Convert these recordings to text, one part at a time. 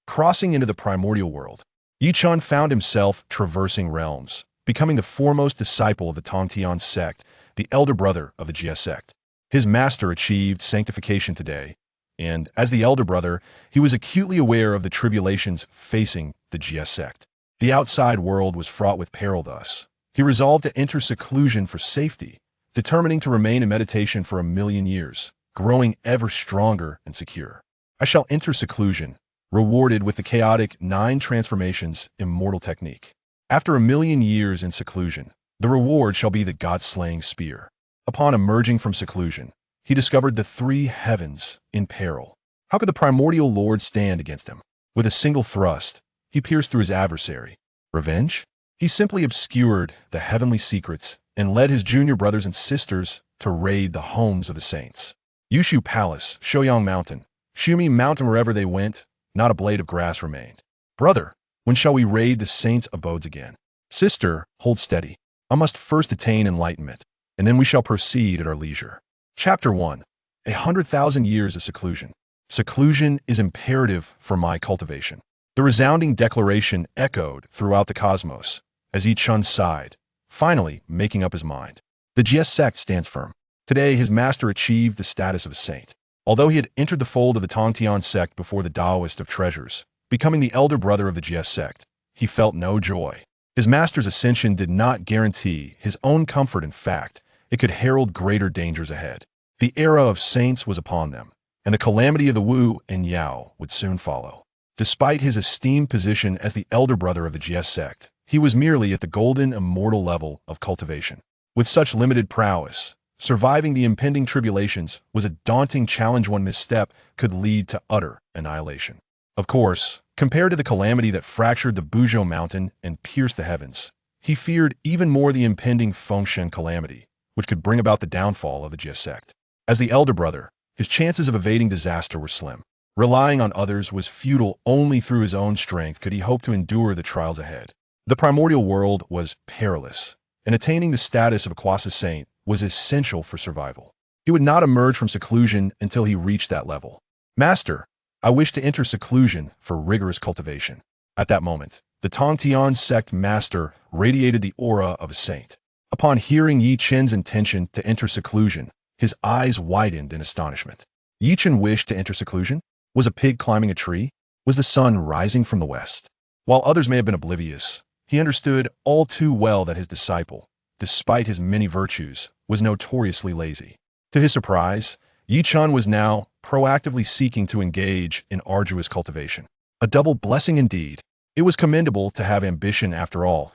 Crossing into the Primordial World, Chen found himself traversing realms, becoming the foremost disciple of the Tongtian sect, the elder brother of the Jie Sect. His master achieved sanctification today, and as the elder brother, he was acutely aware of the tribulations facing the Jie Sect. The outside world was fraught with peril thus. He resolved to enter seclusion for safety, determining to remain in meditation for 1,000,000 years, growing ever stronger and secure. I shall enter seclusion, rewarded with the chaotic 9 transformations Immortal technique. After 1,000,000 years in seclusion, the reward shall be the god-slaying spear. Upon emerging from seclusion, he discovered the 3 heavens in peril. How could the Primordial Lord stand against him? With a single thrust, he pierced through his adversary. Revenge? He simply obscured the heavenly secrets and led his junior brothers and sisters to raid the homes of the saints. Yuan Palace, Shouyang Mountain, Xumi Mountain. Wherever they went, not a blade of grass remained. Brother, when shall we raid the saints' abodes again? Sister, hold steady. I must first attain enlightenment, and then we shall proceed at our leisure. Chapter 1. 100,000 years of seclusion. Seclusion is imperative for my cultivation. The resounding declaration echoed throughout the cosmos as Chen sighed, finally making up his mind. The Jie Sect stands firm. Today, his master achieved the status of a saint. Although he had entered the fold of the Tongtian sect before the Taoist of treasures, becoming the elder brother of the Jie Sect, he felt no joy. His master's ascension did not guarantee his own comfort. In fact, it could herald greater dangers ahead. The era of saints was upon them, and the calamity of the Wu and Yao would soon follow. Despite his esteemed position as the elder brother of the Jie Sect, he was merely at the golden immortal level of cultivation. With such limited prowess, surviving the impending tribulations was a daunting challenge. One misstep could lead to utter annihilation. Of course, compared to the calamity that fractured the Buzhou mountain and pierced the heavens, he feared even more the impending Fengshen calamity, which could bring about the downfall of the Jie Sect. As the elder brother, his chances of evading disaster were slim. Relying on others was futile. Only through his own strength could he hope to endure the trials ahead. The Primordial World was perilous, and attaining the status of a quasi saint was essential for survival. He would not emerge from seclusion until he reached that level. Master, I wish to enter seclusion for rigorous cultivation. At that moment, the Tongtian sect master radiated the aura of a saint. Upon hearing Chen's intention to enter seclusion, his eyes widened in astonishment. Chen wished to enter seclusion? Was a pig climbing a tree? Was the sun rising from the west? While others may have been oblivious, he understood all too well that his disciple, despite his many virtues, was notoriously lazy. To his surprise, Chen was now proactively seeking to engage in arduous cultivation. A double blessing indeed. It was commendable to have ambition after all.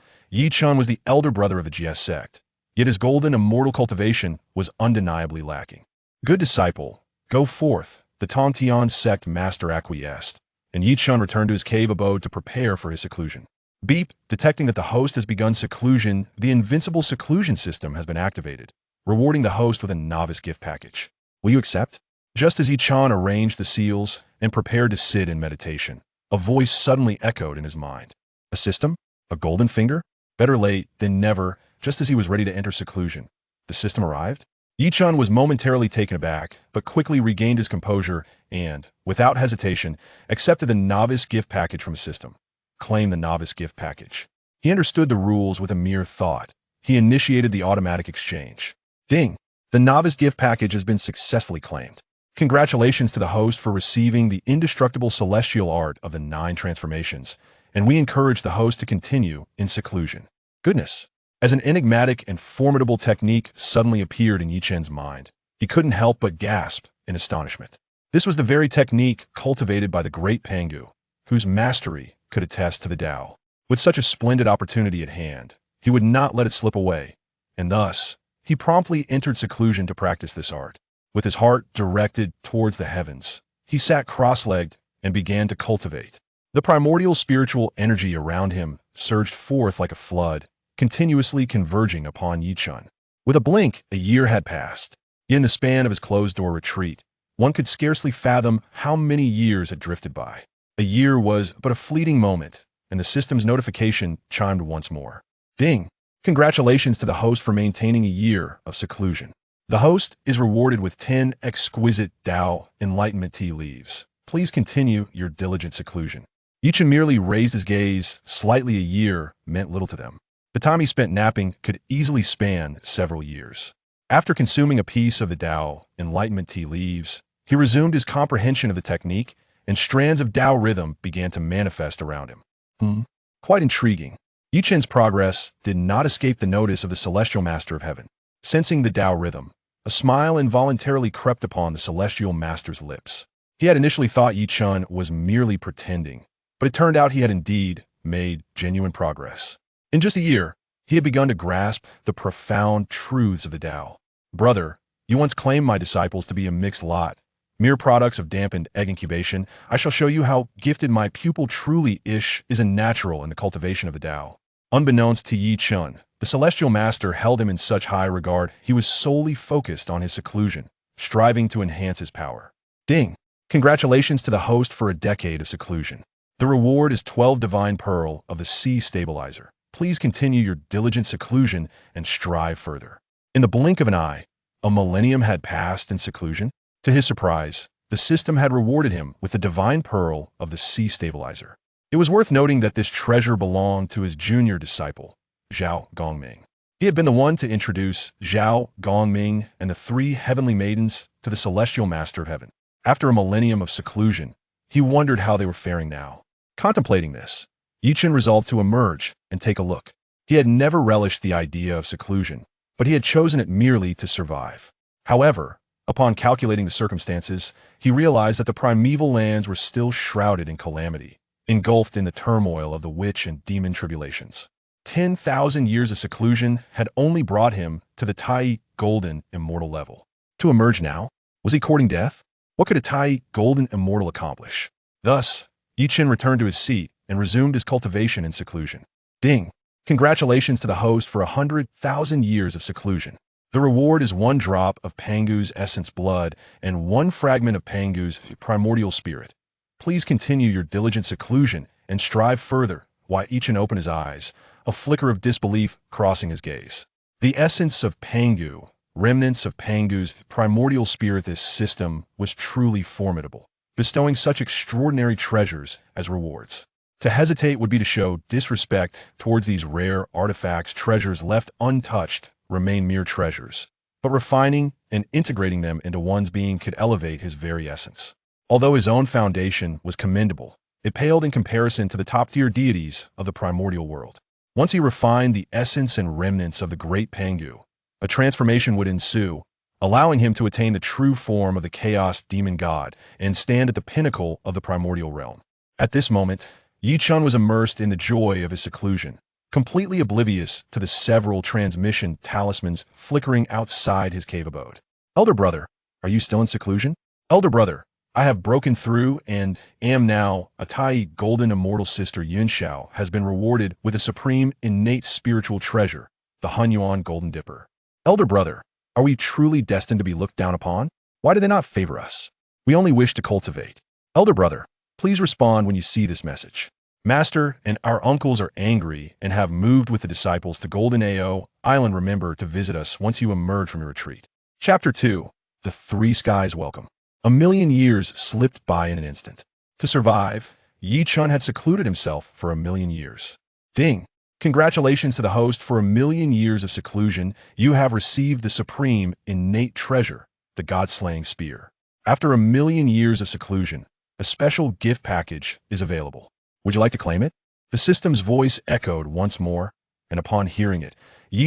Chen was the elder brother of the Jie Sect, yet his golden immortal cultivation was undeniably lacking. Good disciple, go forth, the Tongtian sect master acquiesced, and Chen returned to his cave abode to prepare for his seclusion. Beep, detecting that the host has begun seclusion, the invincible seclusion system has been activated, rewarding the host with a novice gift package. Will you accept? Just as Chen arranged the seals and prepared to sit in meditation, a voice suddenly echoed in his mind. A system? A golden finger? Better late than never. Just as he was ready to enter seclusion, the system arrived. Chen was momentarily taken aback, but quickly regained his composure and, without hesitation, accepted the novice gift package from the system. Claim the novice gift package. He understood the rules with a mere thought. He initiated the automatic exchange. Ding! The novice gift package has been successfully claimed. Congratulations to the host for receiving the indestructible celestial art of the 9 transformations, and we encourage the host to continue in seclusion. Goodness! As an enigmatic and formidable technique suddenly appeared in Chen's mind, he couldn't help but gasp in astonishment. This was the very technique cultivated by the great Pangu, whose mastery could attest to the Tao. With such a splendid opportunity at hand, he would not let it slip away, and thus, he promptly entered seclusion to practice this art. With his heart directed towards the heavens, he sat cross-legged and began to cultivate. The primordial spiritual energy around him surged forth like a flood, continuously converging upon Chen. With a blink, a year had passed. In the span of his closed-door retreat, one could scarcely fathom how many years had drifted by. A year was but a fleeting moment, and the system's notification chimed once more. Ding! Congratulations to the host for maintaining a year of seclusion. The host is rewarded with 10 exquisite Tao Enlightenment tea leaves. Please continue your diligent seclusion. Chen merely raised his gaze. Slightly a year meant little to them. The time he spent napping could easily span several years. After consuming a piece of the Tao Enlightenment tea leaves, he resumed his comprehension of the technique, and strands of Tao rhythm began to manifest around him. Quite intriguing. Chen's progress did not escape the notice of the Celestial Master of Heaven. Sensing the Tao rhythm, a smile involuntarily crept upon the Celestial Master's lips. He had initially thought Chen was merely pretending, but it turned out he had indeed made genuine progress. In just a year, he had begun to grasp the profound truths of the Tao. Brother, you once claimed my disciples to be a mixed lot, mere products of dampened egg incubation. I shall show you how gifted my pupil truly is a natural in the cultivation of the Tao. Unbeknownst to Chen, the Celestial Master held him in such high regard he was solely focused on his seclusion, striving to enhance his power. Ding! Congratulations to the host for a decade of seclusion. The reward is 12 Divine Pearl of the Sea Stabilizer. Please continue your diligent seclusion and strive further. In the blink of an eye, a millennium had passed in seclusion. To his surprise, the system had rewarded him with the Divine Pearl of the Sea Stabilizer. It was worth noting that this treasure belonged to his junior disciple, Zhao Gongming. He had been the one to introduce Zhao Gongming and the 3 heavenly maidens to the Celestial Master of Heaven. After a millennium of seclusion, he wondered how they were faring now. Contemplating this, Chen resolved to emerge and take a look. He had never relished the idea of seclusion, but he had chosen it merely to survive. However, upon calculating the circumstances, he realized that the primeval lands were still shrouded in calamity, engulfed in the turmoil of the witch and demon tribulations. 10,000 years of seclusion had only brought him to the Tai Golden Immortal level. To emerge now? Was he courting death? What could a Tai Golden Immortal accomplish? Thus, Chen returned to his seat and resumed his cultivation in seclusion. Ding! Congratulations to the host for 100,000 years of seclusion. The reward is 1 drop of Pangu's essence blood and 1 fragment of Pangu's primordial spirit. Please continue your diligent seclusion and strive further. While Chen opened his eyes, a flicker of disbelief crossing his gaze. The essence of Pangu, remnants of Pangu's primordial spirit. This system was truly formidable, bestowing such extraordinary treasures as rewards. To hesitate would be to show disrespect towards these rare artifacts. Treasures left untouched remain mere treasures, but refining and integrating them into one's being could elevate his very essence. Although his own foundation was commendable, it paled in comparison to the top-tier deities of the Primordial World. Once he refined the essence and remnants of the great Pangu, a transformation would ensue, allowing him to attain the true form of the Chaos Demon God and stand at the pinnacle of the Primordial Realm. At this moment, Chen was immersed in the joy of his seclusion, completely oblivious to the several transmission talismans flickering outside his cave abode. Elder brother, are you still in seclusion? Elder brother, I have broken through and am now a Tai Golden Immortal. Sister Yuan Shi has been rewarded with a supreme innate spiritual treasure, the Hunyuan Golden Dipper. Elder brother, are we truly destined to be looked down upon? Why do they not favor us? We only wish to cultivate. Elder brother, please respond when you see this message. Master and our uncles are angry and have moved with the disciples to Golden Ao Island. Remember to visit us once you emerge from your retreat. Chapter 2. The 3 Skies Welcome. A million years slipped by in an instant. To survive, Chen had secluded himself for a million years. Ding! Congratulations to the host for a million years of seclusion. You have received the supreme innate treasure, the God-slaying spear. After a million years of seclusion, a special gift package is available. Would you like to claim it? The system's voice echoed once more, and upon hearing it,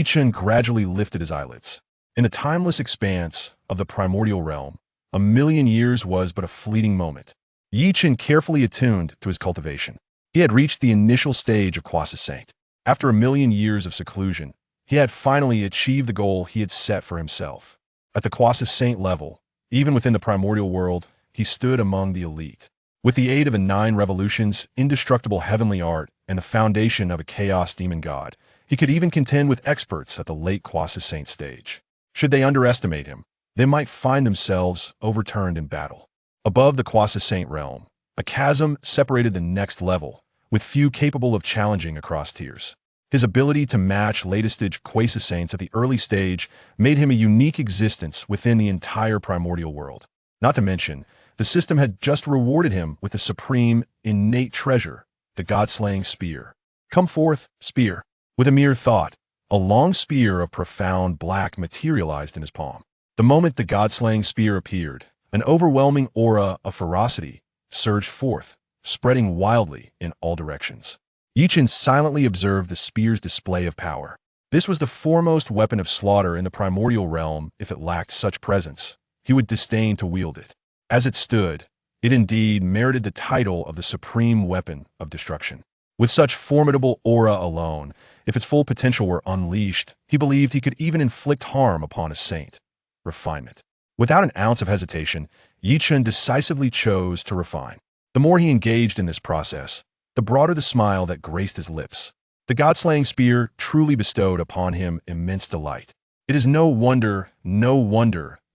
Chen gradually lifted his eyelids. In the timeless expanse of the primordial realm, a million years was but a fleeting moment. Chen carefully attuned to his cultivation. He had reached the initial stage of Quasi Saint. After a million years of seclusion, he had finally achieved the goal he had set for himself. At the Quasi Saint level, even within the primordial world, he stood among the elite. With the aid of the 9 revolutions, indestructible heavenly art, and the foundation of a chaos demon god, he could even contend with experts at the late Quasi Saint stage. Should they underestimate him, they might find themselves overturned in battle. Above the Quasi Saint realm, a chasm separated the next level, with few capable of challenging across tiers. His ability to match latest-stage Quasi Saints at the early stage made him a unique existence within the entire primordial world. Not to mention, The system had just rewarded him with the supreme, innate treasure, the god-slaying spear. Come forth, spear. With a mere thought, a long spear of profound black materialized in his palm. The moment the god-slaying spear appeared, an overwhelming aura of ferocity surged forth, spreading wildly in all directions. Chen silently observed the spear's display of power. This was the foremost weapon of slaughter in the primordial realm. If it lacked such presence, he would disdain to wield it. As it stood, it indeed merited the title of the supreme weapon of destruction. With such formidable aura alone, if its full potential were unleashed, he believed he could even inflict harm upon a saint. Refinement. Without an ounce of hesitation, Chen decisively chose to refine. The more he engaged in this process, the broader the smile that graced his lips. The god-slaying spear truly bestowed upon him immense delight. It is no wonder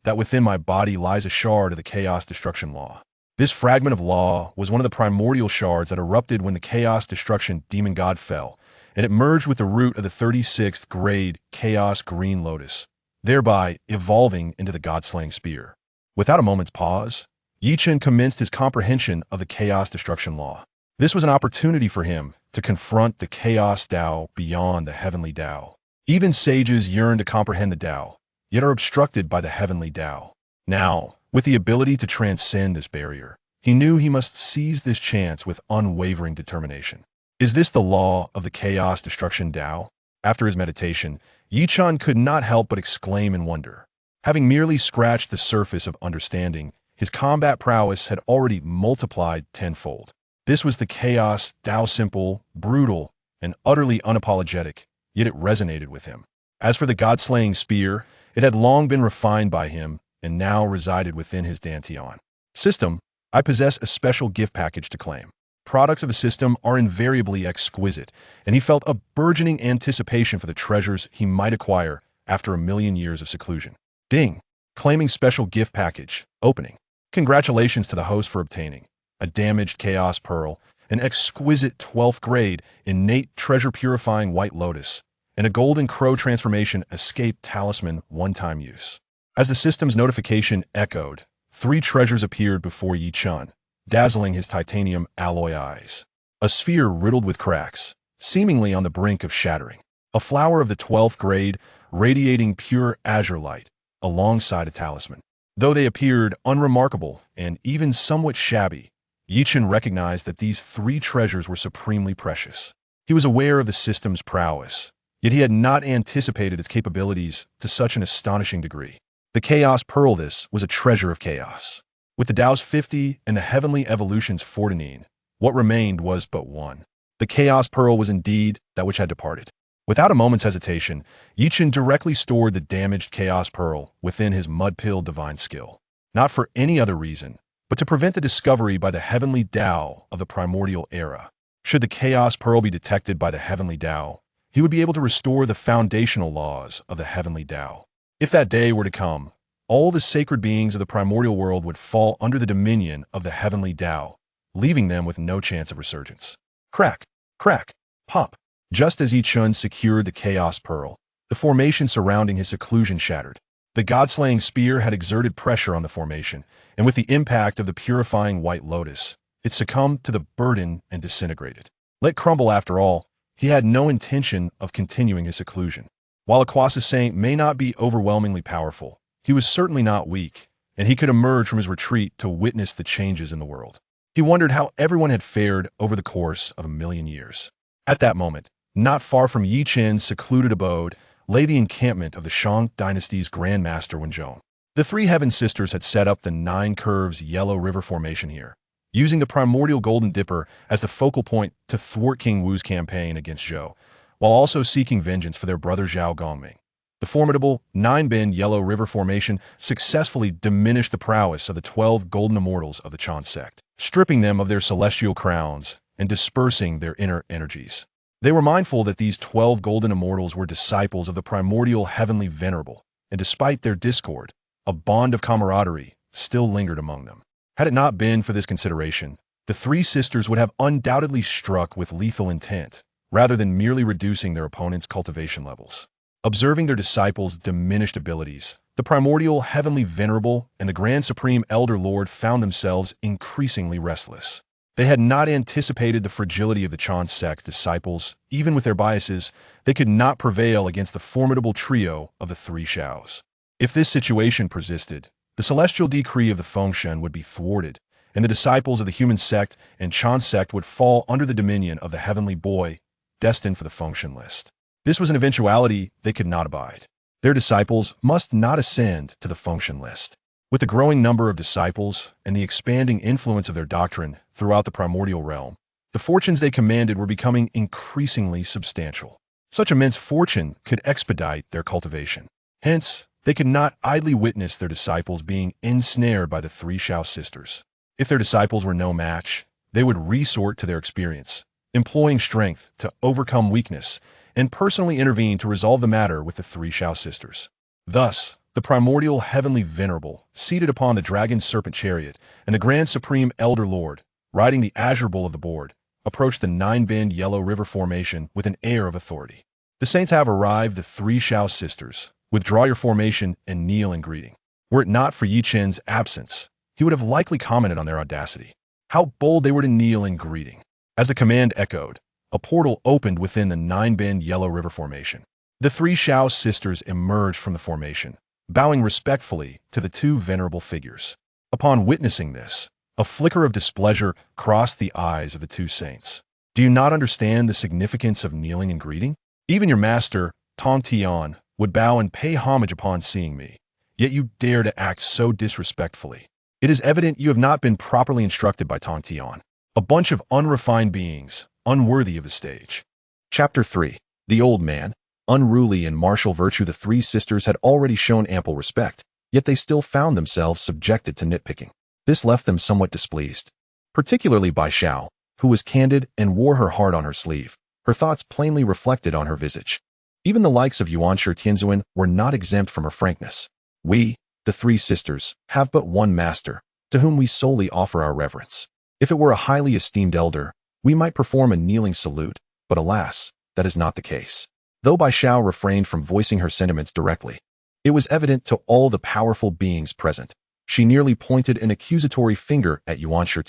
that within my body lies a shard of the chaos destruction law. This fragment of law was one of the primordial shards that erupted when the chaos destruction demon god fell, and it merged with the root of the 36th grade chaos green lotus, thereby evolving into the god-slaying spear. Without a moment's pause, Chen commenced his comprehension of the chaos destruction law. This was an opportunity for him to confront the chaos Tao beyond the heavenly Tao. Even sages yearn to comprehend the Tao, yet are obstructed by the heavenly Tao. Now, with the ability to transcend this barrier, he knew he must seize this chance with unwavering determination. Is this the law of the chaos destruction Tao? After his meditation, Chen could not help but exclaim in wonder. Having merely scratched the surface of understanding, his combat prowess had already multiplied tenfold. This was the chaos Tao, simple, brutal, and utterly unapologetic, yet it resonated with him. As for the god-slaying spear, it had long been refined by him and now resided within his Dantian. System, I possess a special gift package to claim. Products of a system are invariably exquisite, and he felt a burgeoning anticipation for the treasures he might acquire after 1,000,000 years of seclusion. Ding! Claiming special gift package. Opening. Congratulations to the host for obtaining a damaged chaos pearl, an exquisite 12th grade innate treasure purifying white lotus, and a golden crow transformation escape talisman one-time use. As the system's notification echoed, 3 treasures appeared before Chen, dazzling his titanium alloy eyes. A sphere riddled with cracks, seemingly on the brink of shattering. A flower of the 12th grade, radiating pure azure light, alongside a talisman. Though they appeared unremarkable and even somewhat shabby, Chen recognized that these 3 treasures were supremely precious. He was aware of the system's prowess, yet he had not anticipated its capabilities to such an astonishing degree. The Chaos Pearl, this was a treasure of chaos. With the Tao's 50 and the heavenly evolution's 49, what remained was but one. The Chaos Pearl was indeed that which had departed. Without a moment's hesitation, Chen directly stored the damaged Chaos Pearl within his mud-pilled divine skill. Not for any other reason, but to prevent the discovery by the heavenly Tao of the primordial era. Should the Chaos Pearl be detected by the heavenly Tao, he would be able to restore the foundational laws of the heavenly Tao. If that day were to come, all the sacred beings of the primordial world would fall under the dominion of the heavenly Tao, leaving them with no chance of resurgence. Crack, crack, pop. Just as Chen secured the Chaos Pearl, the formation surrounding his seclusion shattered. The god-slaying spear had exerted pressure on the formation, and with the impact of the purifying white lotus, it succumbed to the burden and disintegrated. Let crumble after all, he had no intention of continuing his seclusion. While a Quasi Saint may not be overwhelmingly powerful, he was certainly not weak, and he could emerge from his retreat to witness the changes in the world. He wondered how everyone had fared over the course of 1,000,000 years. At that moment, not far from Chen's secluded abode, lay the encampment of the Shang dynasty's Grand Master Wenzhong. The 3 Heaven Sisters had set up the 9 Curves Yellow River formation here, using the primordial Golden Dipper as the focal point to thwart King Wu's campaign against Zhou, while also seeking vengeance for their brother Zhao Gongming. The formidable 9-bend Yellow River formation successfully diminished the prowess of the 12 golden immortals of the Jade Sect, stripping them of their celestial crowns and dispersing their inner energies. They were mindful that these 12 golden immortals were disciples of the primordial heavenly venerable, and despite their discord, a bond of camaraderie still lingered among them. Had it not been for this consideration, the 3 sisters would have undoubtedly struck with lethal intent, rather than merely reducing their opponent's cultivation levels. Observing their disciples' diminished abilities, the Primordial Heavenly Venerable and the Grand Supreme Elder Lord found themselves increasingly restless. They had not anticipated the fragility of the Chen Sect's disciples. Even with their biases, they could not prevail against the formidable trio of the Three Xiaos. If this situation persisted, the celestial decree of the Tongtian would be thwarted, and the disciples of the human sect and Chen sect would fall under the dominion of the heavenly boy, destined for the Tongtian list. This was an eventuality they could not abide. Their disciples must not ascend to the Tongtian list. With the growing number of disciples and the expanding influence of their doctrine throughout the primordial realm, the fortunes they commanded were becoming increasingly substantial. Such immense fortune could expedite their cultivation. Hence, they could not idly witness their disciples being ensnared by the Three Xiao sisters. If their disciples were no match, they would resort to their experience, employing strength to overcome weakness, and personally intervene to resolve the matter with the Three Xiao sisters. Thus, the Primordial Heavenly Venerable, seated upon the Dragon Serpent Chariot, and the Grand Supreme Elder Lord, riding the Azure Bull of the board, approached the Nine-Bend Yellow River Formation with an air of authority. The saints have arrived, the Three Xiao sisters. Withdraw your formation and kneel in greeting. Were it not for Yi Chen's absence, he would have likely commented on their audacity. How bold they were to kneel in greeting. As the command echoed, a portal opened within the Nine-Bend Yellow River Formation. The Three Xiao sisters emerged from the formation, bowing respectfully to the two venerable figures. Upon witnessing this, a flicker of displeasure crossed the eyes of the two saints. Do you not understand the significance of kneeling and greeting? Even your master, Tongtian, would bow and pay homage upon seeing me, yet you dare to act so disrespectfully. It is evident you have not been properly instructed by Tongtian, a bunch of unrefined beings, unworthy of the stage. Chapter 3. The Old Man. Unruly in martial virtue, the three sisters had already shown ample respect, yet they still found themselves subjected to nitpicking. This left them somewhat displeased, particularly by Xiao, who was candid and wore her heart on her sleeve, her thoughts plainly reflected on her visage. Even the likes of Yuan Shi were not exempt from her frankness. We, the three sisters, have but one master, to whom we solely offer our reverence. If it were a highly esteemed elder, we might perform a kneeling salute, but alas, that is not the case. Though Bai Xiao refrained from voicing her sentiments directly, it was evident to all the powerful beings present. She nearly pointed an accusatory finger at Yuan Shi,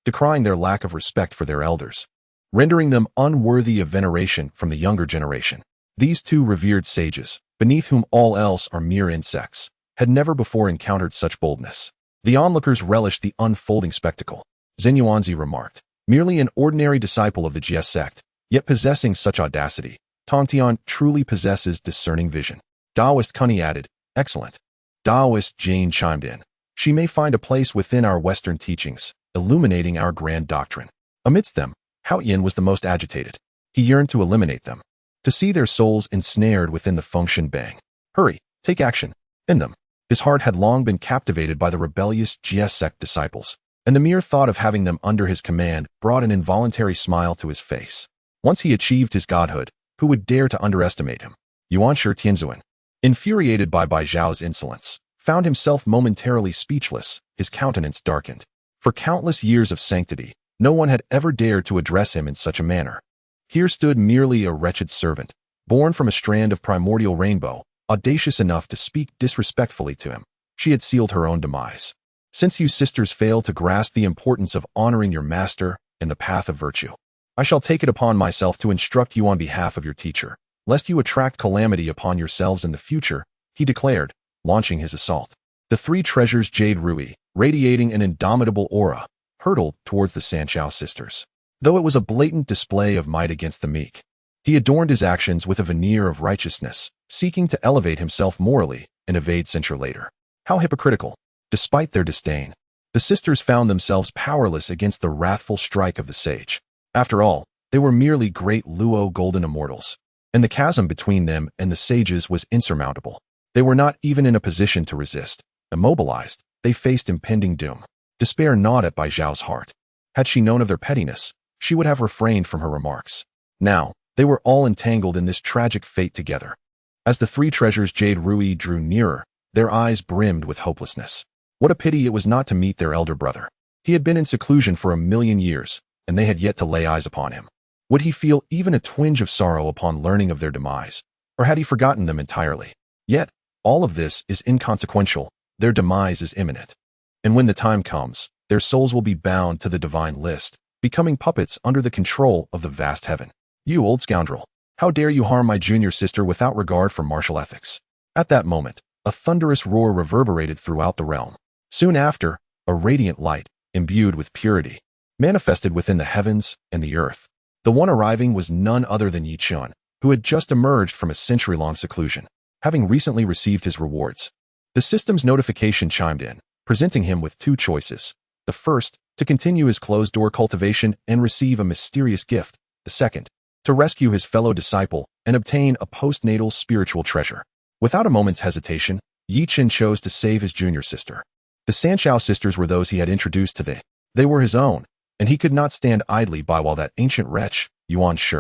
decrying their lack of respect for their elders, rendering them unworthy of veneration from the younger generation. These two revered sages, beneath whom all else are mere insects, had never before encountered such boldness. The onlookers relished the unfolding spectacle. Zhen Yuanzi remarked, merely an ordinary disciple of the Jie Sect, yet possessing such audacity. Tongtian truly possesses discerning vision. Taoist Cunny added, excellent. Taoist Jane chimed in, she may find a place within our Western teachings, illuminating our grand doctrine. Amidst them, Hao Yin was the most agitated. He yearned to eliminate them, to see their souls ensnared within the Fengtian Bang. Hurry, take action, end them. His heart had long been captivated by the rebellious Jie Sect disciples, and the mere thought of having them under his command brought an involuntary smile to his face. Once he achieved his godhood, who would dare to underestimate him? Yuan Shi, infuriated by Bai Zhao's insolence, found himself momentarily speechless, his countenance darkened. For countless years of sanctity, no one had ever dared to address him in such a manner. Here stood merely a wretched servant, born from a strand of primordial rainbow, audacious enough to speak disrespectfully to him. She had sealed her own demise. Since you sisters fail to grasp the importance of honoring your master and the path of virtue, I shall take it upon myself to instruct you on behalf of your teacher, lest you attract calamity upon yourselves in the future, he declared, launching his assault. The three treasures Jade Rui, radiating an indomitable aura, hurtled towards the San Xiao sisters. Though it was a blatant display of might against the meek, he adorned his actions with a veneer of righteousness, seeking to elevate himself morally and evade censure later. How hypocritical! Despite their disdain, the sisters found themselves powerless against the wrathful strike of the sage. After all, they were merely great Luo golden immortals, and the chasm between them and the sages was insurmountable. They were not even in a position to resist. Immobilized, they faced impending doom. Despair gnawed at Bai Zhao's heart. Had she known of their pettiness, she would have refrained from her remarks. Now, they were all entangled in this tragic fate together. As the three treasures Jade Rui drew nearer, their eyes brimmed with hopelessness. What a pity it was not to meet their elder brother. He had been in seclusion for 1,000,000 years, and they had yet to lay eyes upon him. Would he feel even a twinge of sorrow upon learning of their demise? Or had he forgotten them entirely? Yet, all of this is inconsequential. Their demise is imminent. And when the time comes, their souls will be bound to the divine list, becoming puppets under the control of the vast heaven. You old scoundrel! How dare you harm my junior sister without regard for martial ethics? At that moment, a thunderous roar reverberated throughout the realm. Soon after, a radiant light, imbued with purity, manifested within the heavens and the earth. The one arriving was none other than Yi Chun, who had just emerged from a century-long seclusion, having recently received his rewards. The system's notification chimed in, presenting him with two choices. The first, to continue his closed-door cultivation and receive a mysterious gift. The second, to rescue his fellow disciple and obtain a postnatal spiritual treasure. Without a moment's hesitation, Yi Chun chose to save his junior sister. The San Xiao sisters were those he had introduced to they were his own, and he could not stand idly by while that ancient wretch, Yuan Shi,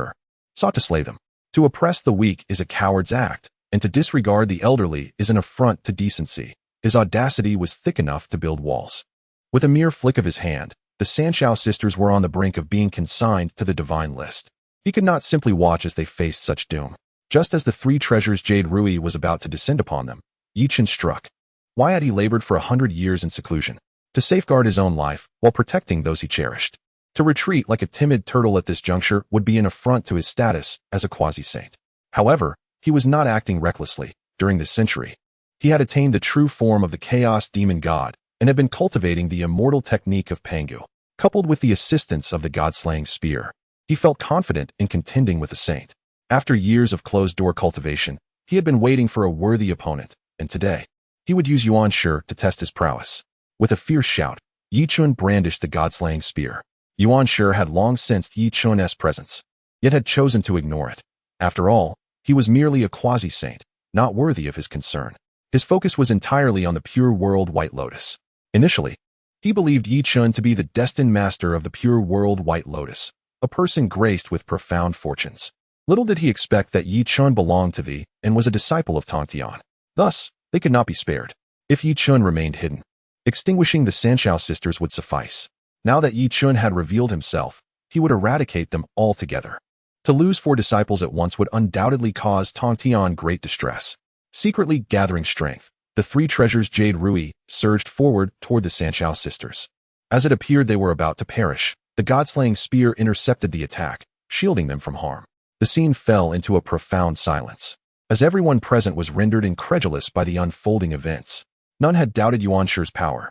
sought to slay them. To oppress the weak is a coward's act, and to disregard the elderly is an affront to decency. His audacity was thick enough to build walls. With a mere flick of his hand, the San Xiao sisters were on the brink of being consigned to the divine list. He could not simply watch as they faced such doom. Just as the three treasures Jade Rui was about to descend upon them, Yi Chun struck. Why had he labored for 100 years in seclusion? To safeguard his own life while protecting those he cherished. To retreat like a timid turtle at this juncture would be an affront to his status as a quasi-saint. However, he was not acting recklessly. During this century, he had attained the true form of the chaos demon god and had been cultivating the immortal technique of Pangu. Coupled with the assistance of the god-slaying spear, he felt confident in contending with a saint. After years of closed-door cultivation, he had been waiting for a worthy opponent, and today, he would use Yuan Shi to test his prowess. With a fierce shout, Yi Chun brandished the god-slaying spear. Yuan Shi had long sensed Yi Chun's presence, yet had chosen to ignore it. After all, he was merely a quasi-saint, not worthy of his concern. His focus was entirely on the pure world White Lotus. Initially, he believed Yi Chun to be the destined master of the pure world White Lotus, a person graced with profound fortunes. Little did he expect that Yi Chun belonged to the and was a disciple of Tongtian. Thus, they could not be spared. If Yi Chun remained hidden, extinguishing the San Xiao sisters would suffice. Now that Yi Chun had revealed himself, he would eradicate them altogether. To lose 4 disciples at once would undoubtedly cause Tongtian great distress. Secretly gathering strength, the 3 treasures Jade Rui surged forward toward the San Xiao sisters. As it appeared they were about to perish, the god-slaying spear intercepted the attack, shielding them from harm. The scene fell into a profound silence, as everyone present was rendered incredulous by the unfolding events. None had doubted Yuan Shi's power.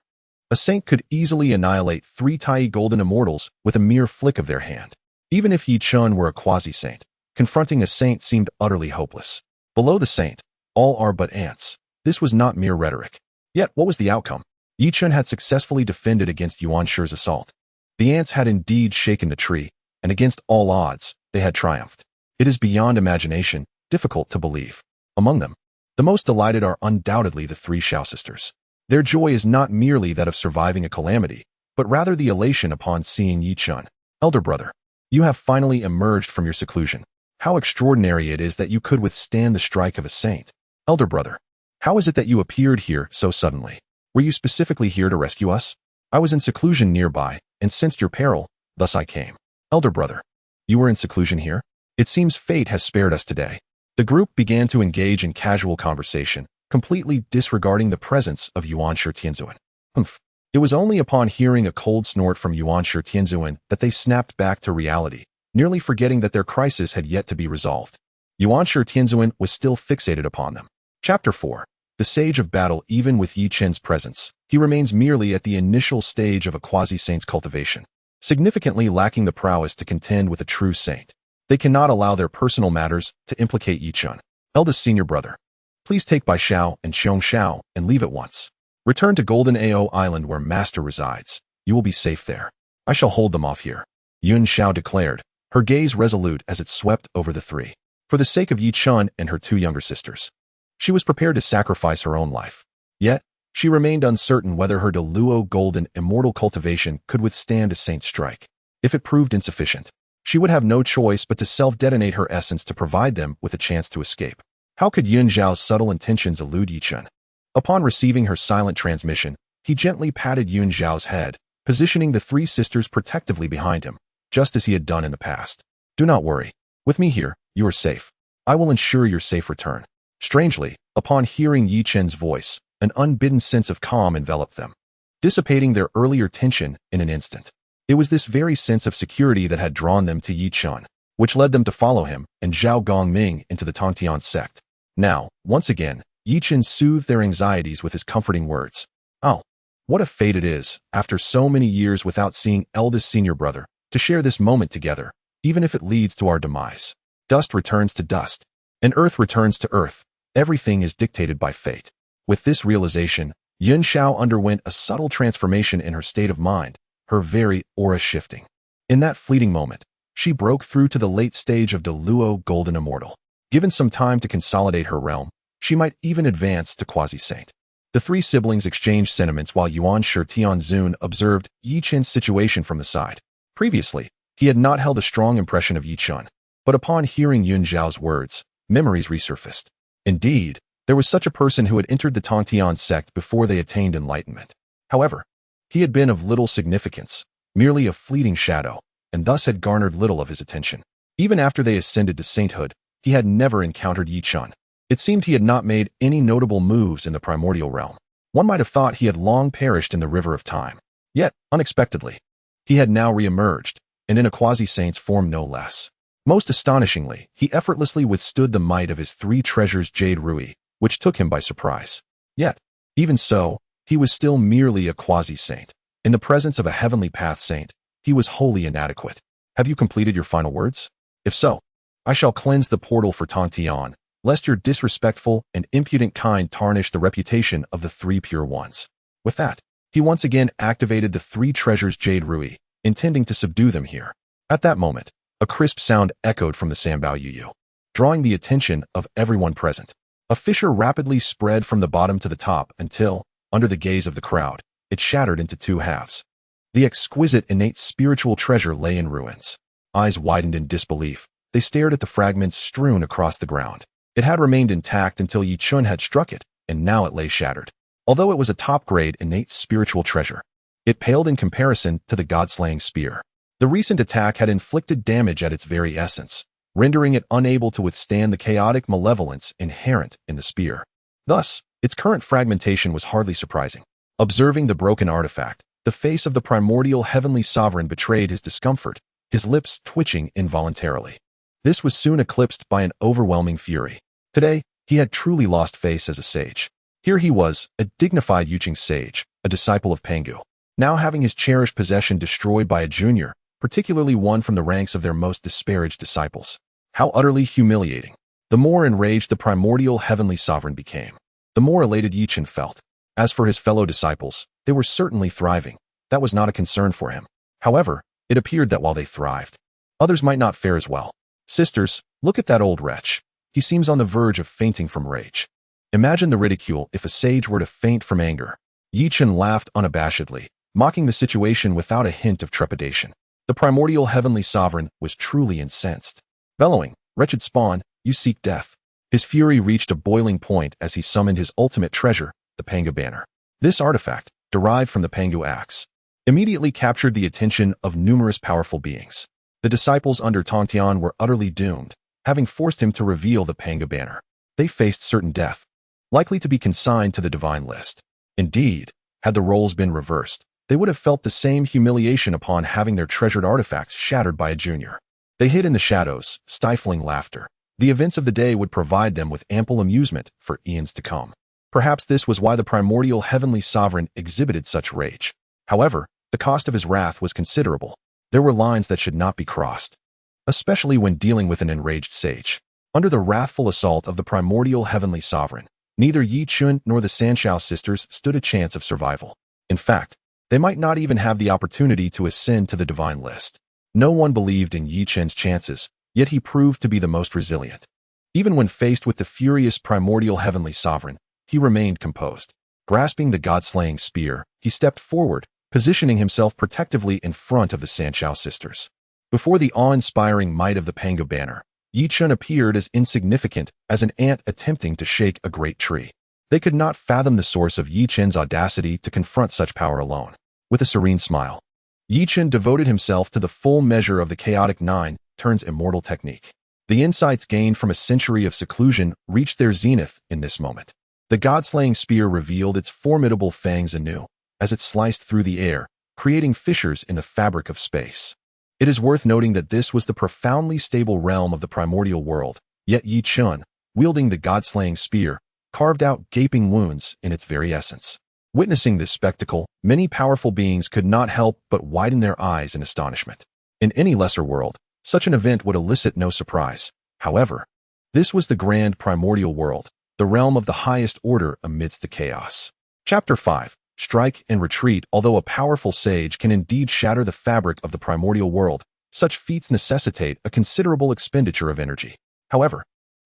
A saint could easily annihilate 3 Tai golden immortals with a mere flick of their hand. Even if Yi Chun were a quasi-saint, confronting a saint seemed utterly hopeless. Below the saint, all are but ants. This was not mere rhetoric. Yet, what was the outcome? Yi Chun had successfully defended against Yuan Shi's assault. The ants had indeed shaken the tree, and against all odds, they had triumphed. It is beyond imagination, difficult to believe. Among them, the most delighted are undoubtedly the 3 Xiao sisters. Their joy is not merely that of surviving a calamity, but rather the elation upon seeing Yi Chun. Elder brother, you have finally emerged from your seclusion. How extraordinary it is that you could withstand the strike of a saint. Elder brother, how is it that you appeared here so suddenly? Were you specifically here to rescue us? I was in seclusion nearby, and sensed your peril, thus I came. Elder brother, you were in seclusion here? It seems fate has spared us today. The group began to engage in casual conversation, completely disregarding the presence of Yuan Shi Tianzuan. It was only upon hearing a cold snort from Yuan Shi Tianzuan that they snapped back to reality, nearly forgetting that their crisis had yet to be resolved. Yuan Shi Tianzuan was still fixated upon them. Chapter 4. The Sage of Battle. Even with Yi Chun's presence, he remains merely at the initial stage of a quasi-saint's cultivation, significantly lacking the prowess to contend with a true saint. They cannot allow their personal matters to implicate Yi Chun. Eldest senior brother, please take Bai Xiao and Xiong Xiao and leave at once. Return to Golden Ao Island where Master resides. You will be safe there. I shall hold them off here. Yuan Xiao declared, her gaze resolute as it swept over the 3. For the sake of Yi Chun and her 2 younger sisters, she was prepared to sacrifice her own life. Yet, she remained uncertain whether her Deluo golden immortal cultivation could withstand a saint's strike. If it proved insufficient, she would have no choice but to self-detonate her essence to provide them with a chance to escape. How could Yuan Xiao's subtle intentions elude Yi Chun? Upon receiving her silent transmission, he gently patted Yuan Xiao's head, positioning the 3 sisters protectively behind him, just as he had done in the past. Do not worry. With me here, you are safe. I will ensure your safe return. Strangely, upon hearing Yi Chen's voice, an unbidden sense of calm enveloped them, dissipating their earlier tension in an instant. It was this very sense of security that had drawn them to Yi Chen, which led them to follow him and Zhao Gongming into the Tongtian sect. Now, once again, Yi Chen soothed their anxieties with his comforting words. Oh, what a fate it is, after so many years without seeing eldest senior brother, to share this moment together, even if it leads to our demise. Dust returns to dust, and earth returns to earth. Everything is dictated by fate. With this realization, Yuan Xiao underwent a subtle transformation in her state of mind, her very aura shifting. In that fleeting moment, she broke through to the late stage of Deluo Golden Immortal. Given some time to consolidate her realm, she might even advance to quasi-saint. The three siblings exchanged sentiments while Yuan Shi Tianzun observed Yi Chen's situation from the side. Previously, he had not held a strong impression of Yi Chen, but upon hearing Yun Zhao's words, memories resurfaced. Indeed, there was such a person who had entered the Tongtian sect before they attained enlightenment. However, he had been of little significance, merely a fleeting shadow, and thus had garnered little of his attention. Even after they ascended to sainthood, he had never encountered Yi Chen. It seemed he had not made any notable moves in the primordial realm. One might have thought he had long perished in the river of time. Yet, unexpectedly, he had now re-emerged, and in a quasi-saint's form no less. Most astonishingly, he effortlessly withstood the might of his three treasures Jade Rui, which took him by surprise. Yet, even so, he was still merely a quasi-saint. In the presence of a heavenly path saint, he was wholly inadequate. Have you completed your final words? If so, I shall cleanse the portal for Tongtian, lest your disrespectful and impudent kind tarnish the reputation of the three pure ones. With that, he once again activated the three treasures Jade Rui, intending to subdue them here. At that moment, a crisp sound echoed from the Sanbao Yuyu, drawing the attention of everyone present. A fissure rapidly spread from the bottom to the top until, under the gaze of the crowd, it shattered into two halves. The exquisite innate spiritual treasure lay in ruins. Eyes widened in disbelief, they stared at the fragments strewn across the ground. It had remained intact until Yi Chen had struck it, and now it lay shattered. Although it was a top-grade innate spiritual treasure, it paled in comparison to the god-slaying spear. The recent attack had inflicted damage at its very essence, rendering it unable to withstand the chaotic malevolence inherent in the spear. Thus, its current fragmentation was hardly surprising. Observing the broken artifact, the face of the primordial heavenly sovereign betrayed his discomfort, his lips twitching involuntarily. This was soon eclipsed by an overwhelming fury. Today, he had truly lost face as a sage. Here he was, a dignified Yuching sage, a disciple of Pangu, now having his cherished possession destroyed by a junior, particularly one from the ranks of their most disparaged disciples. How utterly humiliating. The more enraged the primordial heavenly sovereign became, the more elated Yi Chen felt. As for his fellow disciples, they were certainly thriving. That was not a concern for him. However, it appeared that while they thrived, others might not fare as well. Sisters, look at that old wretch. He seems on the verge of fainting from rage. Imagine the ridicule if a sage were to faint from anger. Yi Chen laughed unabashedly, mocking the situation without a hint of trepidation. The primordial heavenly sovereign was truly incensed. Bellowing, "Wretched spawn, you seek death." His fury reached a boiling point as he summoned his ultimate treasure, the Pangu banner. This artifact, derived from the Pangu axe, immediately captured the attention of numerous powerful beings. The disciples under Tongtian were utterly doomed, having forced him to reveal the Pangu banner. They faced certain death, likely to be consigned to the divine list. Indeed, had the roles been reversed, they would have felt the same humiliation upon having their treasured artifacts shattered by a junior. They hid in the shadows, stifling laughter. The events of the day would provide them with ample amusement for eons to come. Perhaps this was why the primordial heavenly sovereign exhibited such rage. However, the cost of his wrath was considerable. There were lines that should not be crossed, especially when dealing with an enraged sage. Under the wrathful assault of the primordial heavenly sovereign, neither Yi Chen nor the San Xiao sisters stood a chance of survival. In fact, they might not even have the opportunity to ascend to the divine list. No one believed in Yi Chen's chances, yet he proved to be the most resilient. Even when faced with the furious primordial heavenly sovereign, he remained composed. Grasping the god-slaying spear, he stepped forward, positioning himself protectively in front of the San Xiao sisters. Before the awe-inspiring might of the Pangu banner, Yi Chen appeared as insignificant as an ant attempting to shake a great tree. They could not fathom the source of Yi Chen's audacity to confront such power alone. With a serene smile, Yi Chen devoted himself to the full measure of the chaotic 9 turns immortal technique. The insights gained from a century of seclusion reached their zenith in this moment. The god-slaying spear revealed its formidable fangs anew, as it sliced through the air, creating fissures in the fabric of space. It is worth noting that this was the profoundly stable realm of the primordial world, yet Yi Chun, wielding the god-slaying spear, carved out gaping wounds in its very essence. Witnessing this spectacle, many powerful beings could not help but widen their eyes in astonishment. In any lesser world, such an event would elicit no surprise. However, this was the grand primordial world, the realm of the highest order amidst the chaos. Chapter 5. Strike and retreat. Although a powerful sage can indeed shatter the fabric of the primordial world, such feats necessitate a considerable expenditure of energy. However,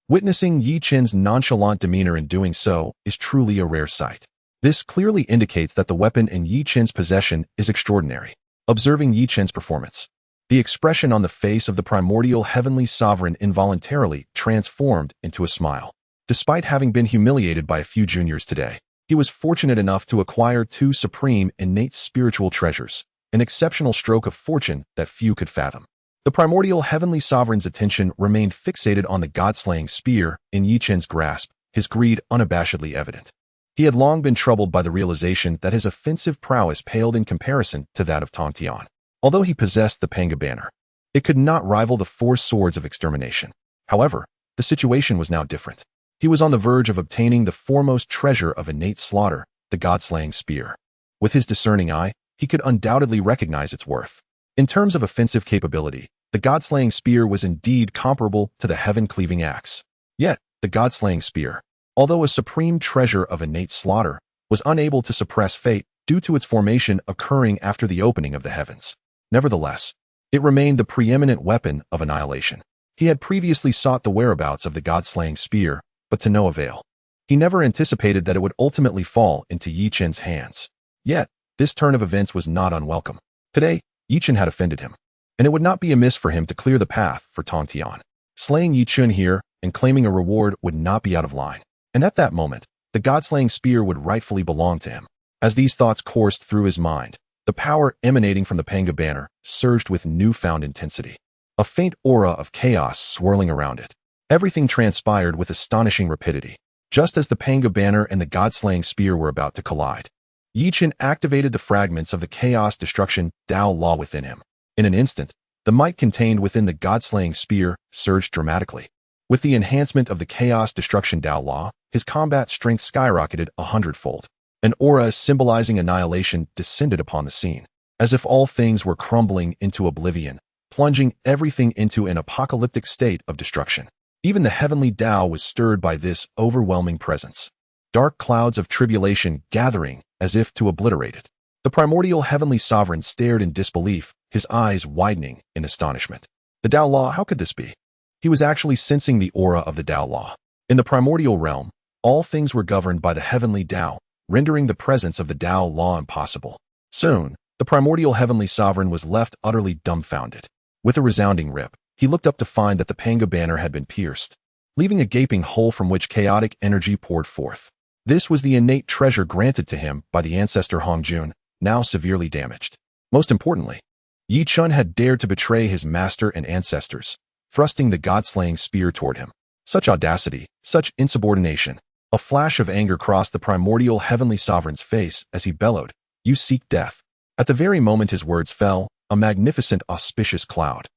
witnessing Yi Chen's nonchalant demeanor in doing so is truly a rare sight. This clearly indicates that the weapon in Yi Chen's possession is extraordinary. Observing Yi Chen's performance, the expression on the face of the primordial heavenly sovereign involuntarily transformed into a smile. Despite having been humiliated by a few juniors today, he was fortunate enough to acquire two supreme innate spiritual treasures, an exceptional stroke of fortune that few could fathom. The primordial heavenly sovereign's attention remained fixated on the god-slaying spear in Yi Chen's grasp, his greed unabashedly evident. He had long been troubled by the realization that his offensive prowess paled in comparison to that of Tongtian. Although he possessed the Panga banner, it could not rival the four swords of extermination. However, the situation was now different. He was on the verge of obtaining the foremost treasure of innate slaughter, the god-slaying spear. With his discerning eye, he could undoubtedly recognize its worth. In terms of offensive capability, the god-slaying spear was indeed comparable to the heaven-cleaving axe. Yet, the god-slaying spear, although a supreme treasure of innate slaughter, was unable to suppress fate due to its formation occurring after the opening of the heavens. Nevertheless, it remained the preeminent weapon of annihilation. He had previously sought the whereabouts of the god-slaying spear, but to no avail. He never anticipated that it would ultimately fall into Yi Chen's hands. Yet, this turn of events was not unwelcome. Today, Yi Chen had offended him, and it would not be amiss for him to clear the path for Tongtian. Slaying Yi Chen here and claiming a reward would not be out of line. And at that moment, the god-slaying spear would rightfully belong to him. As these thoughts coursed through his mind, the power emanating from the Panga banner surged with newfound intensity. A faint aura of chaos swirling around it. Everything transpired with astonishing rapidity. Just as the Panga banner and the god-slaying spear were about to collide, Yi Chen activated the fragments of the chaos destruction Tao law within him. In an instant, the might contained within the god-slaying spear surged dramatically. With the enhancement of the chaos destruction Tao law, his combat strength skyrocketed 100-fold. An aura symbolizing annihilation descended upon the scene, as if all things were crumbling into oblivion, plunging everything into an apocalyptic state of destruction. Even the heavenly Tao was stirred by this overwhelming presence. Dark clouds of tribulation gathering as if to obliterate it. The primordial heavenly sovereign stared in disbelief, his eyes widening in astonishment. The Tao law, how could this be? He was actually sensing the aura of the Tao law. In the primordial realm, all things were governed by the heavenly Tao, rendering the presence of the Tao law impossible. Soon, the primordial heavenly sovereign was left utterly dumbfounded. With a resounding rip, he looked up to find that the Panga banner had been pierced, leaving a gaping hole from which chaotic energy poured forth. This was the innate treasure granted to him by the ancestor Hongjun, now severely damaged. Most importantly, Yi Chun had dared to betray his master and ancestors, thrusting the god-slaying spear toward him. Such audacity, such insubordination. A flash of anger crossed the primordial heavenly sovereign's face as he bellowed, "You seek death." At the very moment his words fell, a magnificent auspicious cloud,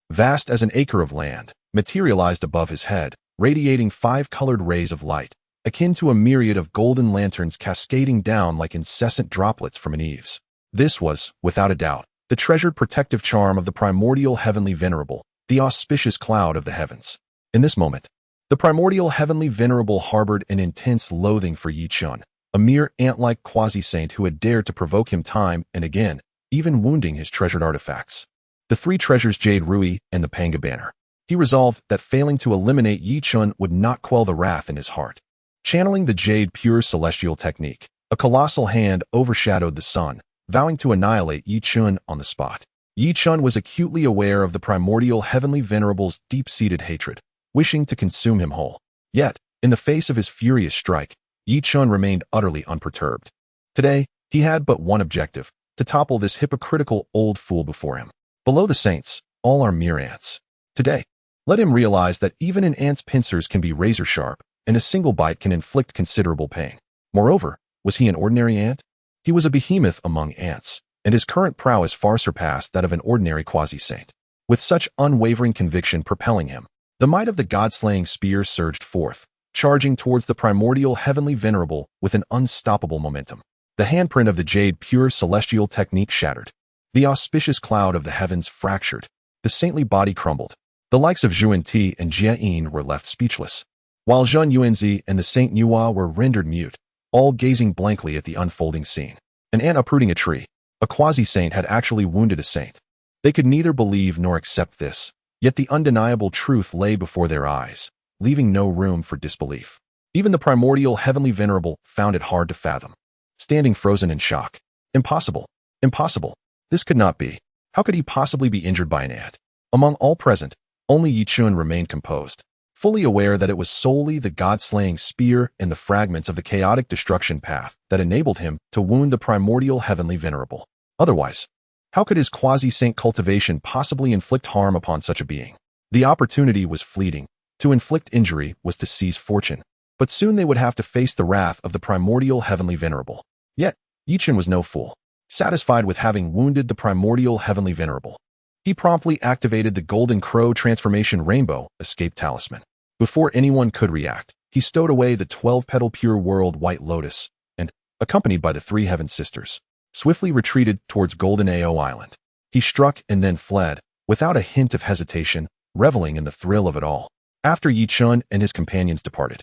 vast as an acre of land, materialized above his head, radiating 5-colored rays of light, akin to a myriad of golden lanterns cascading down like incessant droplets from an eaves. This was, without a doubt, the treasured protective charm of the primordial heavenly venerable, the auspicious cloud of the heavens. In this moment, the primordial heavenly venerable harbored an intense loathing for Yi Chun, a mere ant-like quasi-saint who had dared to provoke him time and again, even wounding his treasured artifacts. The three treasures Jade Rui and the Panga banner. He resolved that failing to eliminate Yi Chun would not quell the wrath in his heart. Channeling the Jade Pure Celestial technique, a colossal hand overshadowed the sun, vowing to annihilate Yi Chun on the spot. Yi Chun was acutely aware of the primordial heavenly venerable's deep-seated hatred, wishing to consume him whole. Yet, in the face of his furious strike, Yi Chun remained utterly unperturbed. Today, he had but one objective, to topple this hypocritical old fool before him. Below the saints, all are mere ants. Today, Let him realize that even an ant's pincers can be razor-sharp, and a single bite can inflict considerable pain. Moreover, was he an ordinary ant? He was a behemoth among ants, and his current prowess far surpassed that of an ordinary quasi-saint. With such unwavering conviction propelling him, the might of the god-slaying spear surged forth, charging towards the primordial heavenly venerable with an unstoppable momentum. The handprint of the jade pure celestial technique shattered. The auspicious cloud of the heavens fractured. The saintly body crumbled. The likes of Yuan Ti and Jie Yin were left speechless, while Zheng Yuanzi and the Saint Nuo were rendered mute, all gazing blankly at the unfolding scene. An ant uprooting a tree. A quasi-saint had actually wounded a saint. They could neither believe nor accept this, yet the undeniable truth lay before their eyes, leaving no room for disbelief. Even the primordial heavenly venerable found it hard to fathom. Standing frozen in shock. Impossible. Impossible. This could not be. How could he possibly be injured by an ant? Among all present, only Yi Chun remained composed, fully aware that it was solely the god-slaying spear and the fragments of the chaotic destruction path that enabled him to wound the primordial heavenly venerable. Otherwise, how could his quasi-saint cultivation possibly inflict harm upon such a being? The opportunity was fleeting. To inflict injury was to seize fortune, but soon they would have to face the wrath of the primordial heavenly venerable. Yet, Yi Chun was no fool. Satisfied with having wounded the primordial heavenly venerable, he promptly activated the Golden Crow Transformation Rainbow Escape Talisman. Before anyone could react, he stowed away the 12-petal Pure World White Lotus and, accompanied by the 3 Heaven Sisters, swiftly retreated towards Golden Ao Island. He struck and then fled, without a hint of hesitation, reveling in the thrill of it all. After Yi Chun and his companions departed,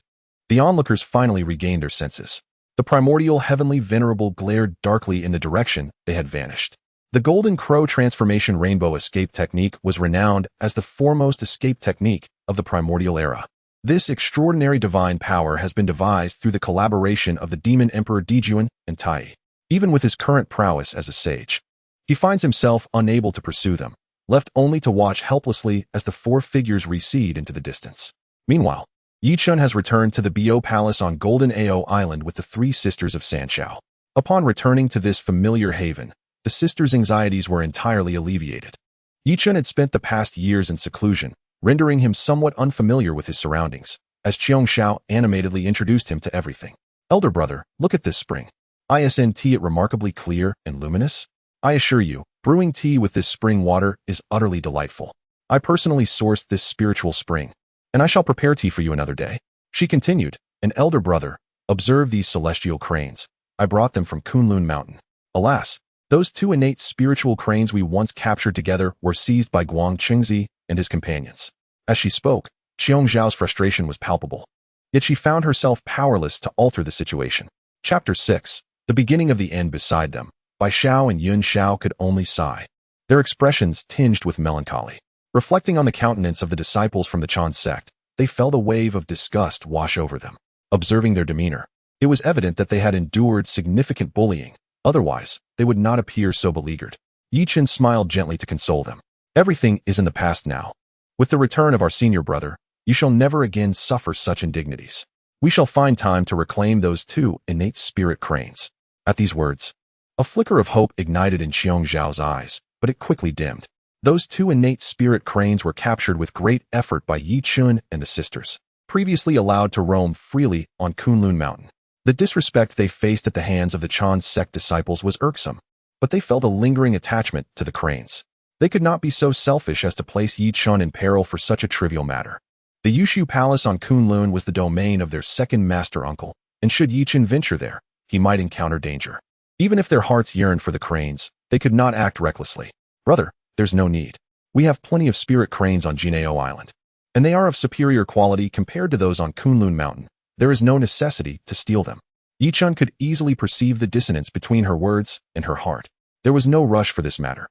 the onlookers finally regained their senses. The primordial heavenly venerable glared darkly in the direction they had vanished. The Golden Crow Transformation Rainbow Escape Technique was renowned as the foremost escape technique of the primordial era. This extraordinary divine power has been devised through the collaboration of the demon emperor Dijuan and Tai. Even with his current prowess as a sage, he finds himself unable to pursue them, left only to watch helplessly as the 4 figures recede into the distance. Meanwhile, Yi Chun has returned to the Bo Palace on Golden Ao Island with the 3 sisters of San Xiao. Upon returning to this familiar haven, the sisters' anxieties were entirely alleviated. Yi Chun had spent the past years in seclusion, rendering him somewhat unfamiliar with his surroundings, as Chen animatedly introduced him to everything. Elder brother, look at this spring. Isn't it remarkably clear and luminous? I assure you, brewing tea with this spring water is utterly delightful. I personally sourced this spiritual spring, and I shall prepare tea for you another day. She continued, and elder brother, observe these celestial cranes. I brought them from Kunlun Mountain. Alas, those 2 innate spiritual cranes we once captured together were seized by Guang Qingzi and his companions. As she spoke, Xiong Zhao's frustration was palpable. Yet she found herself powerless to alter the situation. Chapter 6. The Beginning of the End Beside Them, by Xiao and Yun. Xiao could only sigh, their expressions tinged with melancholy. Reflecting on the countenance of the disciples from the Chen sect, they felt a wave of disgust wash over them. Observing their demeanor, it was evident that they had endured significant bullying. Otherwise, they would not appear so beleaguered. Yi Chun smiled gently to console them. Everything is in the past now. With the return of our senior brother, you shall never again suffer such indignities. We shall find time to reclaim those 2 innate spirit cranes. At these words, a flicker of hope ignited in Xiong Zhao's eyes, but it quickly dimmed. Those 2 innate spirit cranes were captured with great effort by Yi Chun and the sisters, previously allowed to roam freely on Kunlun Mountain. The disrespect they faced at the hands of the Chen sect disciples was irksome, but they felt a lingering attachment to the cranes. They could not be so selfish as to place Yi Chun in peril for such a trivial matter. The Yushu Palace on Kunlun was the domain of their second master uncle, and should Yi Chun venture there, he might encounter danger. Even if their hearts yearned for the cranes, they could not act recklessly. Brother, there's no need. We have plenty of spirit cranes on Jinao Island, and they are of superior quality compared to those on Kunlun Mountain. There is no necessity to steal them. Yi Chun could easily perceive the dissonance between her words and her heart. There was no rush for this matter.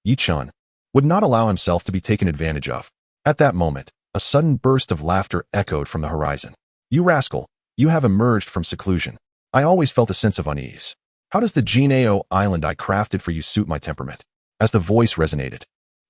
Yi Chun, would not allow himself to be taken advantage of. At that moment, a sudden burst of laughter echoed from the horizon. You rascal, you have emerged from seclusion. I always felt a sense of unease. How does the Jinao Island I crafted for you suit my temperament? As the voice resonated,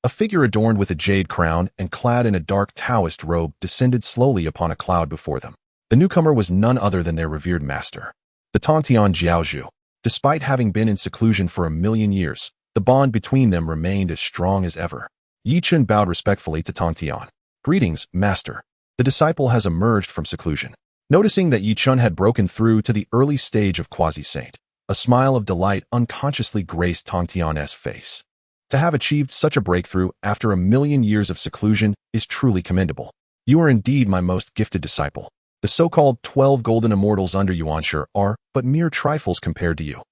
a figure adorned with a jade crown and clad in a dark Taoist robe descended slowly upon a cloud before them. The newcomer was none other than their revered master, the Tongtian Jiaozhu. Despite having been in seclusion for 1,000,000 years, the bond between them remained as strong as ever. Yi Chun bowed respectfully to Tongtian. Greetings, Master. The disciple has emerged from seclusion. Noticing that Yi Chun had broken through to the early stage of quasi-saint, a smile of delight unconsciously graced Tongtian's face. To have achieved such a breakthrough after 1,000,000 years of seclusion is truly commendable. You are indeed my most gifted disciple. The so-called 12 golden immortals under Yuan Shi are but mere trifles compared to you.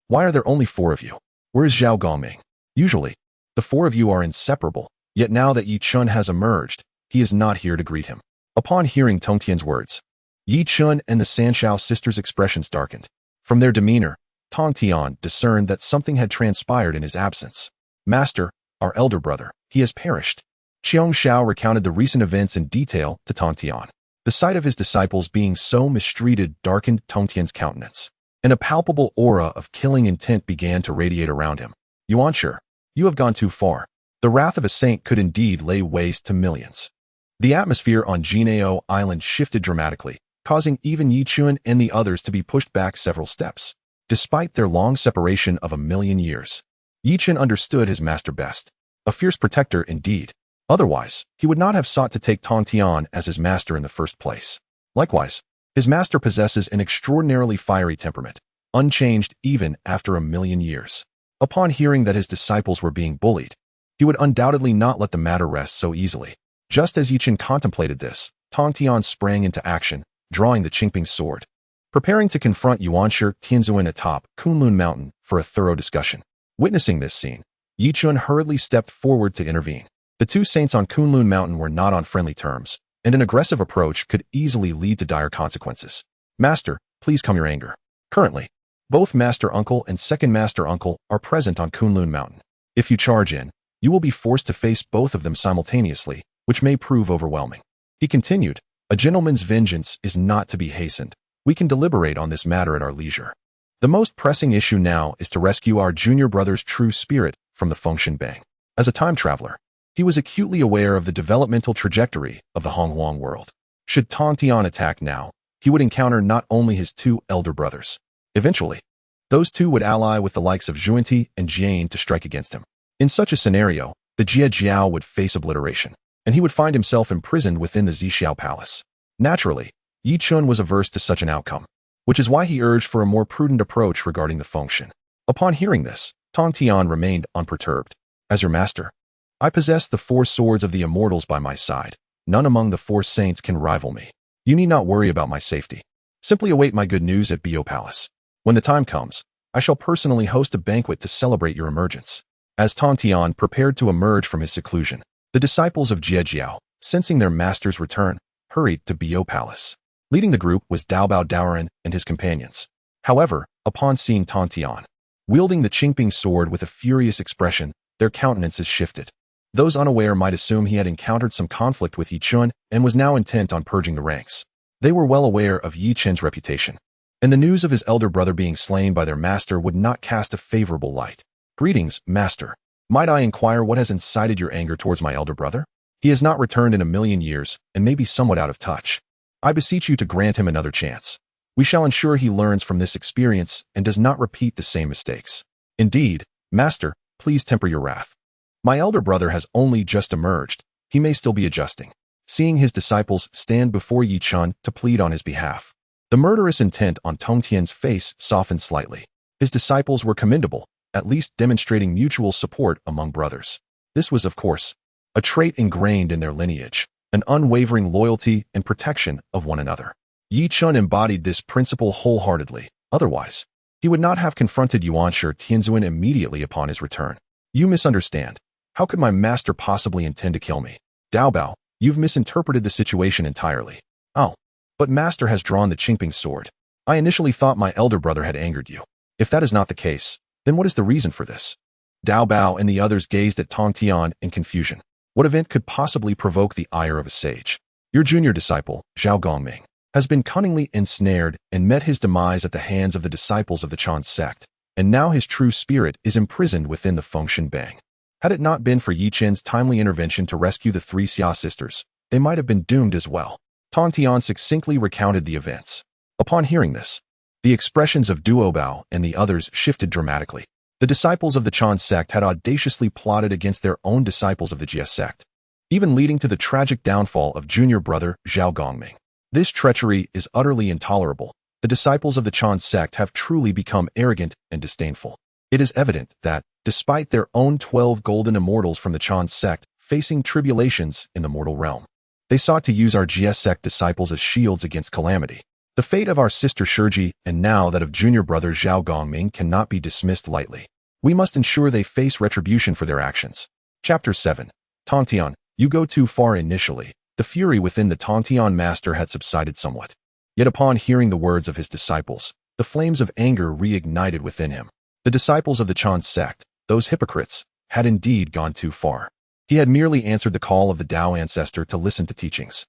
Why are there only 4 of you? Where is Zhao Gongming? Usually, the 4 of you are inseparable, yet now that Yi Chun has emerged, he is not here to greet him. Upon hearing Tongtian's words, Yi Chun and the San Xiao sisters' expressions darkened. From their demeanor, Tongtian discerned that something had transpired in his absence. Master, our elder brother, he has perished. Xiong Xiao recounted the recent events in detail to Tongtian. The sight of his disciples being so mistreated darkened Tongtian's countenance, and a palpable aura of killing intent began to radiate around him. Yuan Shi, you have gone too far. The wrath of a saint could indeed lay waste to millions. The atmosphere on Jinao Island shifted dramatically, causing even Yi Chun and the others to be pushed back several steps. Despite their long separation of 1,000,000 years, Yi Chun understood his master best. A fierce protector indeed. Otherwise, he would not have sought to take Tongtian as his master in the first place. Likewise, his master possesses an extraordinarily fiery temperament, unchanged even after 1,000,000 years. Upon hearing that his disciples were being bullied, he would undoubtedly not let the matter rest so easily. Just as Yi Chun contemplated this, Tongtian sprang into action, drawing the Qingping sword, preparing to confront Yuan Shi Tianzuan atop Kunlun Mountain for a thorough discussion. Witnessing this scene, Yi Chun hurriedly stepped forward to intervene. The 2 saints on Kunlun Mountain were not on friendly terms, and an aggressive approach could easily lead to dire consequences. Master, please calm your anger. Currently, both Master Uncle and Second Master Uncle are present on Kunlun Mountain. If you charge in, you will be forced to face both of them simultaneously, which may prove overwhelming. He continued, a gentleman's vengeance is not to be hastened. We can deliberate on this matter at our leisure. The most pressing issue now is to rescue our junior brother's true spirit from the Fengshen Bang. As a time traveler, he was acutely aware of the developmental trajectory of the Honghuang world. Should Tongtian attack now, he would encounter not only his 2 elder brothers. Eventually, those 2 would ally with the likes of Zhuanti and Jian to strike against him. In such a scenario, the Jie Jiao would face obliteration, and he would find himself imprisoned within the San Xiao palace. Naturally, Yi Chun was averse to such an outcome, which is why he urged for a more prudent approach regarding the Fengshen. Upon hearing this, Tongtian remained unperturbed. As your master, I possess the 4 swords of the immortals by my side. None among the 4 saints can rival me. You need not worry about my safety. Simply await my good news at Bio Palace. When the time comes, I shall personally host a banquet to celebrate your emergence. As Tongtian prepared to emerge from his seclusion, the disciples of Jie Jiao, sensing their master's return, hurried to Bio Palace. Leading the group was Daobao Daoran and his companions. However, upon seeing Tongtian, wielding the Qingping sword with a furious expression, their countenances shifted. Those unaware might assume he had encountered some conflict with Yi Chun and was now intent on purging the ranks. They were well aware of Yi Chun's reputation, and the news of his elder brother being slain by their master would not cast a favorable light. Greetings, Master. Might I inquire what has incited your anger towards my elder brother? He has not returned in 1,000,000 years and may be somewhat out of touch. I beseech you to grant him another chance. We shall ensure he learns from this experience and does not repeat the same mistakes. Indeed, Master, please temper your wrath. My elder brother has only just emerged. He may still be adjusting. Seeing his disciples stand before Yi Chun to plead on his behalf, the murderous intent on Tongtian's face softened slightly. His disciples were commendable, at least demonstrating mutual support among brothers. This was, of course, a trait ingrained in their lineage, an unwavering loyalty and protection of one another. Yi Chun embodied this principle wholeheartedly. Otherwise, he would not have confronted Yuan Shi Tianzuan immediately upon his return. You misunderstand. How could my master possibly intend to kill me? Daobao, you've misinterpreted the situation entirely. Oh, but master has drawn the Qingping sword. I initially thought my elder brother had angered you. If that is not the case, then what is the reason for this? Daobao and the others gazed at Tongtian in confusion. What event could possibly provoke the ire of a sage? Your junior disciple, Zhao Gongming, has been cunningly ensnared and met his demise at the hands of the disciples of the Jade Sect, and now his true spirit is imprisoned within the Fengshen Bang. Had it not been for Yi Chun's timely intervention to rescue the 3 Xia sisters, they might have been doomed as well. Tongtian succinctly recounted the events. Upon hearing this, the expressions of Duobao and the others shifted dramatically. The disciples of the Jade Sect had audaciously plotted against their own disciples of the Jie Sect. even leading to the tragic downfall of junior brother Zhao Gongming. This treachery is utterly intolerable. The disciples of the Chen sect have truly become arrogant and disdainful. It is evident that, despite their own 12 golden immortals from the Chen sect facing tribulations in the mortal realm, they sought to use our Jie Sect disciples as shields against calamity. The fate of our sister Shiji and now that of junior brother Zhao Gongming cannot be dismissed lightly. We must ensure they face retribution for their actions. Chapter 7. Tongtian, you go too far. Initially, the fury within the Tongtian master had subsided somewhat. Yet upon hearing the words of his disciples, the flames of anger reignited within him. The disciples of the Chen sect, those hypocrites, had indeed gone too far. He had merely answered the call of the Dao ancestor to listen to teachings.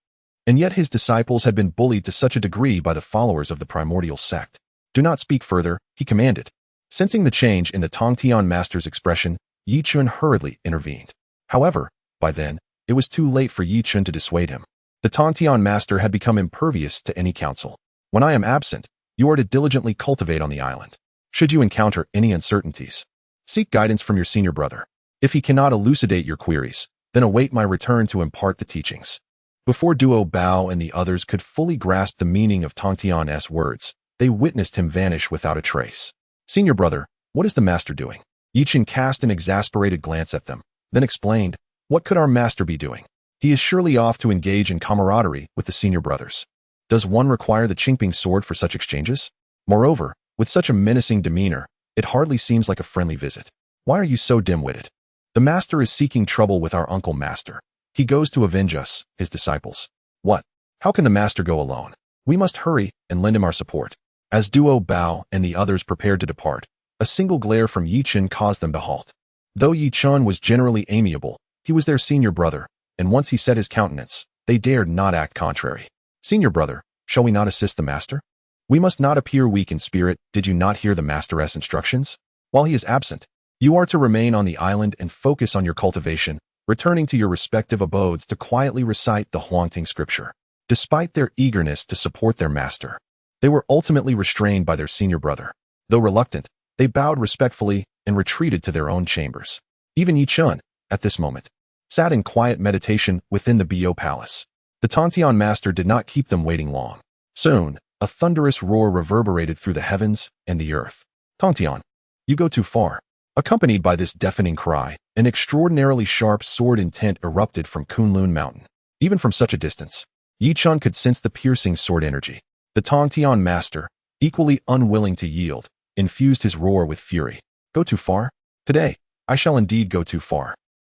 And yet his disciples had been bullied to such a degree by the followers of the Primordial sect. Do not speak further, he commanded. Sensing the change in the Tongtian master's expression, Yi Chun hurriedly intervened. However, by then, it was too late for Yi Chun to dissuade him. The Tongtian master had become impervious to any counsel. When I am absent, you are to diligently cultivate on the island. Should you encounter any uncertainties, seek guidance from your senior brother. If he cannot elucidate your queries, then await my return to impart the teachings. Before Duo Bao and the others could fully grasp the meaning of Tongtian's words, they witnessed him vanish without a trace. Senior brother, what is the master doing? Yi Chun cast an exasperated glance at them, then explained, what could our master be doing? He is surely off to engage in camaraderie with the senior brothers. Does one require the Qingping sword for such exchanges? Moreover, with such a menacing demeanor, it hardly seems like a friendly visit. Why are you so dim-witted? The master is seeking trouble with our uncle master. He goes to avenge us, his disciples. What? How can the master go alone? We must hurry and lend him our support. As Duo Bao and the others prepared to depart, a single glare from Yi Chun caused them to halt. Though Yi Chun was generally amiable, he was their senior brother, and once he set his countenance, they dared not act contrary. Senior brother, shall we not assist the master? We must not appear weak in spirit. Did you not hear the master's instructions? While he is absent, you are to remain on the island and focus on your cultivation, returning to your respective abodes to quietly recite the Huangting scripture. Despite their eagerness to support their master, they were ultimately restrained by their senior brother. Though reluctant, they bowed respectfully and retreated to their own chambers. Even Yi Chun, at this moment, sat in quiet meditation within the Bo Palace. The Tongtian master did not keep them waiting long. Soon, a thunderous roar reverberated through the heavens and the earth. Tongtian, you go too far. Accompanied by this deafening cry, an extraordinarily sharp sword intent erupted from Kunlun Mountain. Even from such a distance, Yi Chun could sense the piercing sword energy. The Tongtian master, equally unwilling to yield, infused his roar with fury. Go too far? Today, I shall indeed go too far.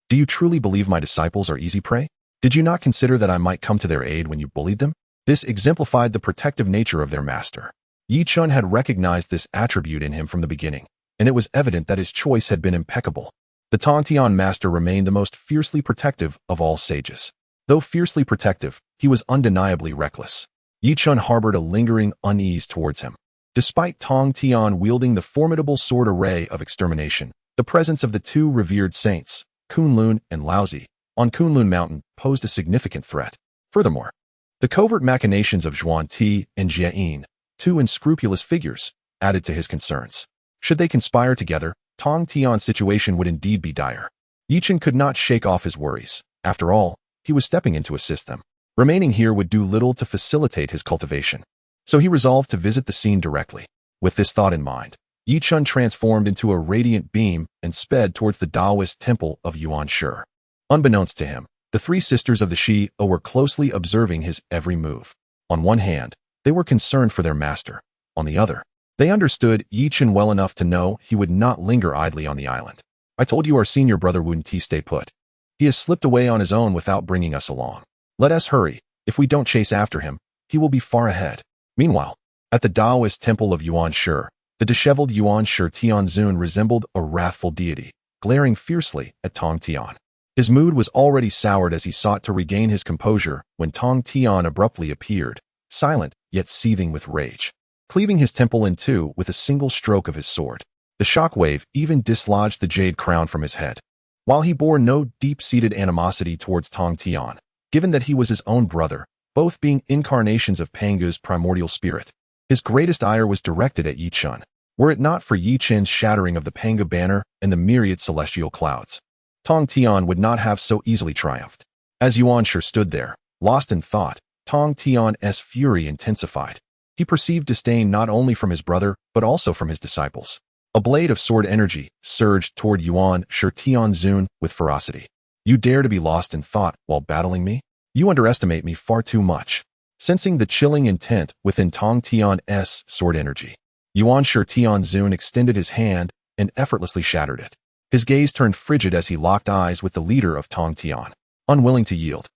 Do you truly believe my disciples are easy prey? Did you not consider that I might come to their aid when you bullied them? This exemplified the protective nature of their master. Yi Chun had recognized this attribute in him from the beginning, and it was evident that his choice had been impeccable. The Tongtian master remained the most fiercely protective of all sages. Though fiercely protective, he was undeniably reckless. Yi Chun harbored a lingering unease towards him. Despite Tongtian wielding the formidable sword array of extermination, the presence of the two revered saints, Kunlun and Laozi, on Kunlun Mountain posed a significant threat. Furthermore, the covert machinations of Zhuan Ti and Jie Yin, two unscrupulous figures, added to his concerns. Should they conspire together, Tongtian's situation would indeed be dire. Yi Chun could not shake off his worries. After all, he was stepping in to assist them. Remaining here would do little to facilitate his cultivation. So he resolved to visit the scene directly. With this thought in mind, Yi Chun transformed into a radiant beam and sped towards the Taoist temple of Yuan Shi. Unbeknownst to him, the three sisters of the Shi were closely observing his every move. On one hand, they were concerned for their master. On the other, they understood Yi Chun well enough to know he would not linger idly on the island. I told you our senior brother wouldn't stay put. He has slipped away on his own without bringing us along. Let us hurry. If we don't chase after him, he will be far ahead. Meanwhile, at the Taoist temple of Yuan Shi, the disheveled Yuan Shi Tianzun resembled a wrathful deity, glaring fiercely at Tongtian. His mood was already soured as he sought to regain his composure when Tongtian abruptly appeared, silent yet seething with rage, cleaving his temple in two with a single stroke of his sword. The shockwave even dislodged the jade crown from his head. While he bore no deep-seated animosity towards Tongtian, given that he was his own brother, both being incarnations of Pangu's primordial spirit, his greatest ire was directed at Yi Chun, were it not for Yi Chun's shattering of the Pangu banner and the myriad celestial clouds. Tongtian would not have so easily triumphed. As Yuan Shi stood there, lost in thought, Tongtian's fury intensified. He perceived disdain not only from his brother, but also from his disciples. A blade of sword energy surged toward Yuan Shi Tianzun with ferocity. You dare to be lost in thought while battling me? You underestimate me far too much. Sensing the chilling intent within Tongtian's sword energy, Yuan Shi Tianzun extended his hand and effortlessly shattered it. His gaze turned frigid as he locked eyes with the leader of Tongtian, unwilling to yield.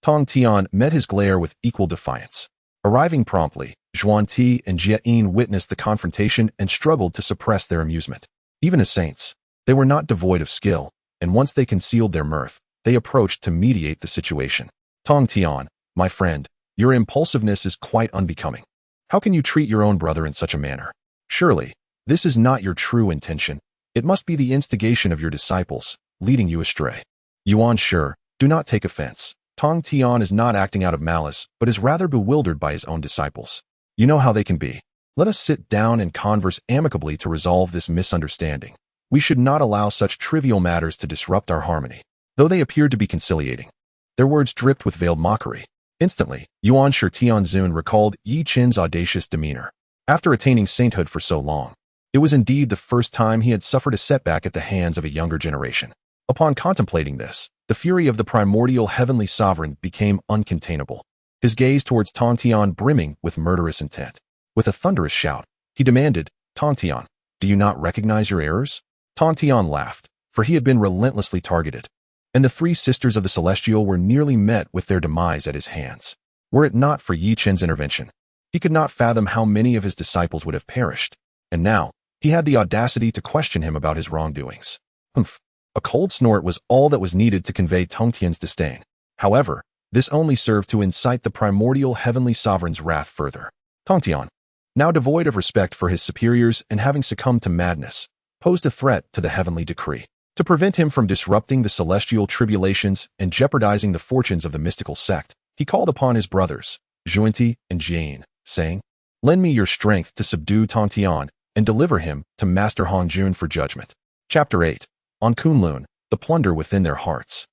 Tongtian met his glare with equal defiance. Arriving promptly, Zhuanti and Jie witnessed the confrontation and struggled to suppress their amusement. Even as saints, they were not devoid of skill, and once they concealed their mirth, they approached to mediate the situation. Tongtian, my friend, your impulsiveness is quite unbecoming. How can you treat your own brother in such a manner? Surely, this is not your true intention. It must be the instigation of your disciples, leading you astray. Yuan Shi, do not take offense. Tongtian is not acting out of malice, but is rather bewildered by his own disciples. You know how they can be. Let us sit down and converse amicably to resolve this misunderstanding. We should not allow such trivial matters to disrupt our harmony. Though they appeared to be conciliating, their words dripped with veiled mockery. Instantly, Yuan Shi Tianzun recalled Yi Chen's audacious demeanor. After attaining sainthood for so long, it was indeed the first time he had suffered a setback at the hands of a younger generation. Upon contemplating this, the fury of the primordial heavenly sovereign became uncontainable, his gaze towards Tongtian brimming with murderous intent. With a thunderous shout, he demanded, Tongtian, do you not recognize your errors? Tongtian laughed, for he had been relentlessly targeted, and the three sisters of the Celestial were nearly met with their demise at his hands. Were it not for Yi Chen's intervention, he could not fathom how many of his disciples would have perished, and now, he had the audacity to question him about his wrongdoings. Humph. A cold snort was all that was needed to convey Tongtian's disdain. However, this only served to incite the primordial heavenly sovereign's wrath further. Tongtian, now devoid of respect for his superiors and having succumbed to madness, posed a threat to the heavenly decree. To prevent him from disrupting the celestial tribulations and jeopardizing the fortunes of the mystical sect, he called upon his brothers, Zhuanti and Jie, saying, lend me your strength to subdue Tongtian and deliver him to Master Hongjun for judgment. Chapter 8. On Kunlun, the plunder within their hearts.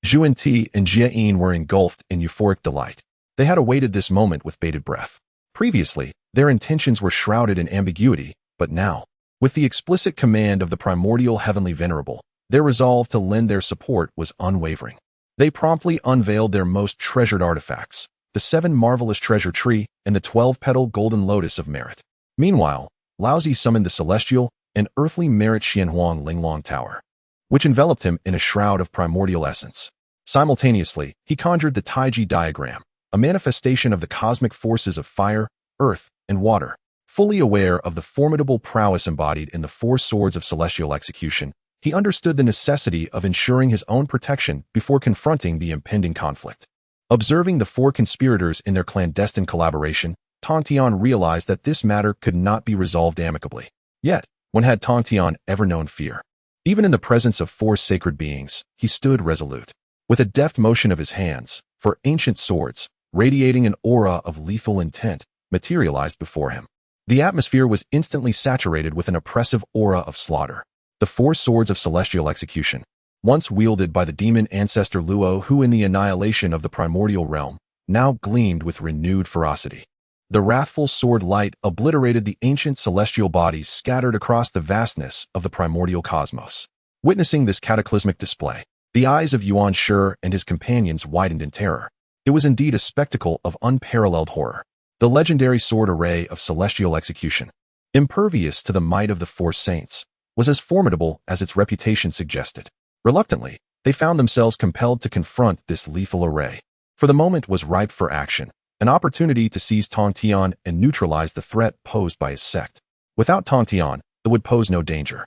Zhuanti and Jie were engulfed in euphoric delight. They had awaited this moment with bated breath. Previously, their intentions were shrouded in ambiguity, but now, with the explicit command of the primordial heavenly venerable, their resolve to lend their support was unwavering. They promptly unveiled their most treasured artifacts, the 7 marvelous treasure tree and the 12-petal golden lotus of merit. Meanwhile, Laozi summoned the celestial and earthly merit Xianhuang Linglong Tower, which enveloped him in a shroud of primordial essence. Simultaneously, he conjured the Taiji diagram, a manifestation of the cosmic forces of fire, earth, and water. Fully aware of the formidable prowess embodied in the 4 swords of celestial execution, he understood the necessity of ensuring his own protection before confronting the impending conflict. Observing the 4 conspirators in their clandestine collaboration, Tongtian realized that this matter could not be resolved amicably. Yet, when had Tongtian ever known fear? Even in the presence of 4 sacred beings, he stood resolute. With a deft motion of his hands, 4 ancient swords, radiating an aura of lethal intent, materialized before him. The atmosphere was instantly saturated with an oppressive aura of slaughter. The 4 swords of celestial execution, once wielded by the demon ancestor Luo who in the annihilation of the primordial realm, now gleamed with renewed ferocity. The wrathful sword light obliterated the ancient celestial bodies scattered across the vastness of the primordial cosmos. Witnessing this cataclysmic display, the eyes of Yuan Shi and his companions widened in terror. It was indeed a spectacle of unparalleled horror. The legendary sword array of celestial execution, impervious to the might of the 4 saints, was as formidable as its reputation suggested. Reluctantly, they found themselves compelled to confront this lethal array. For the moment was ripe for action, an opportunity to seize Tongtian and neutralize the threat posed by his sect. Without Tongtian, there would pose no danger.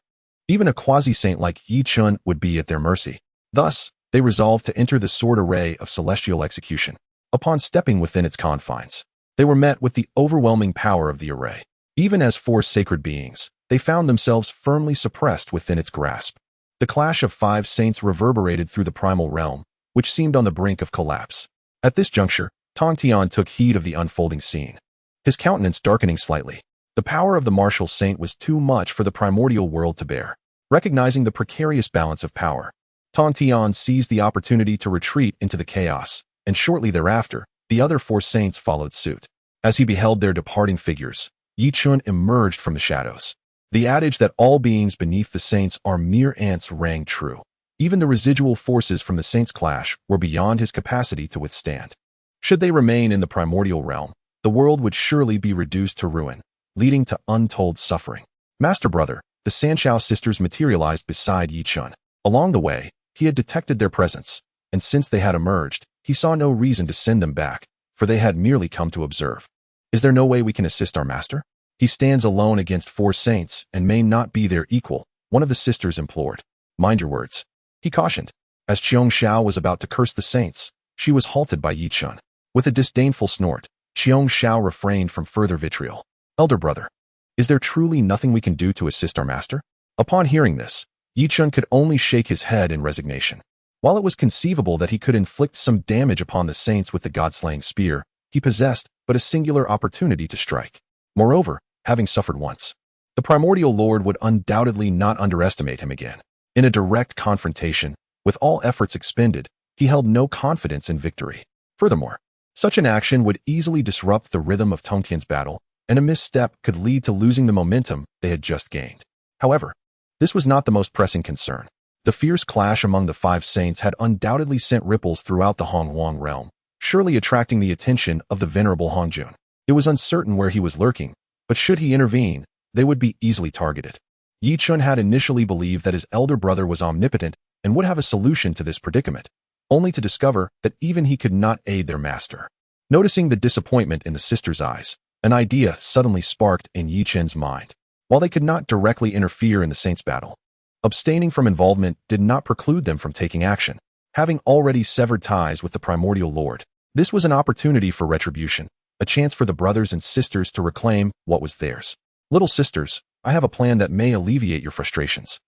Even a quasi-saint like Yi Chen would be at their mercy. Thus, they resolved to enter the sword array of celestial execution. Upon stepping within its confines, they were met with the overwhelming power of the array. Even as 4 sacred beings, they found themselves firmly suppressed within its grasp. The clash of 5 saints reverberated through the primal realm, which seemed on the brink of collapse. At this juncture, Tongtian took heed of the unfolding scene, his countenance darkening slightly. The power of the martial saint was too much for the primordial world to bear. Recognizing the precarious balance of power, Tongtian seized the opportunity to retreat into the chaos, and shortly thereafter, the other 4 saints followed suit. As he beheld their departing figures, Yichun emerged from the shadows. The adage that all beings beneath the saints are mere ants rang true. Even the residual forces from the saints' clash were beyond his capacity to withstand. Should they remain in the primordial realm, the world would surely be reduced to ruin, leading to untold suffering. Master Brother, the San Xiao sisters materialized beside Yichun. Along the way, he had detected their presence, and since they had emerged, he saw no reason to send them back, for they had merely come to observe. Is there no way we can assist our master? He stands alone against 4 saints and may not be their equal, one of the sisters implored. Mind your words, he cautioned. As San Xiao was about to curse the saints, she was halted by Yichun. With a disdainful snort, San Xiao refrained from further vitriol. Elder brother, is there truly nothing we can do to assist our master? Upon hearing this, Yichun could only shake his head in resignation. While it was conceivable that he could inflict some damage upon the saints with the god-slaying spear, he possessed but a singular opportunity to strike. Moreover, having suffered once, the Primordial Lord would undoubtedly not underestimate him again. In a direct confrontation, with all efforts expended, he held no confidence in victory. Furthermore, such an action would easily disrupt the rhythm of Tongtian's battle, and a misstep could lead to losing the momentum they had just gained. However, this was not the most pressing concern. The fierce clash among the 5 saints had undoubtedly sent ripples throughout the Honghuang realm, surely attracting the attention of the venerable Hongjun. It was uncertain where he was lurking, but should he intervene, they would be easily targeted. Yichun had initially believed that his elder brother was omnipotent and would have a solution to this predicament, only to discover that even he could not aid their master. Noticing the disappointment in the sisters' eyes, an idea suddenly sparked in Yichun's mind. While they could not directly interfere in the saints' battle, abstaining from involvement did not preclude them from taking action. Having already severed ties with the Primordial Lord, this was an opportunity for retribution, a chance for the brothers and sisters to reclaim what was theirs. Little sisters, I have a plan that may alleviate your frustrations.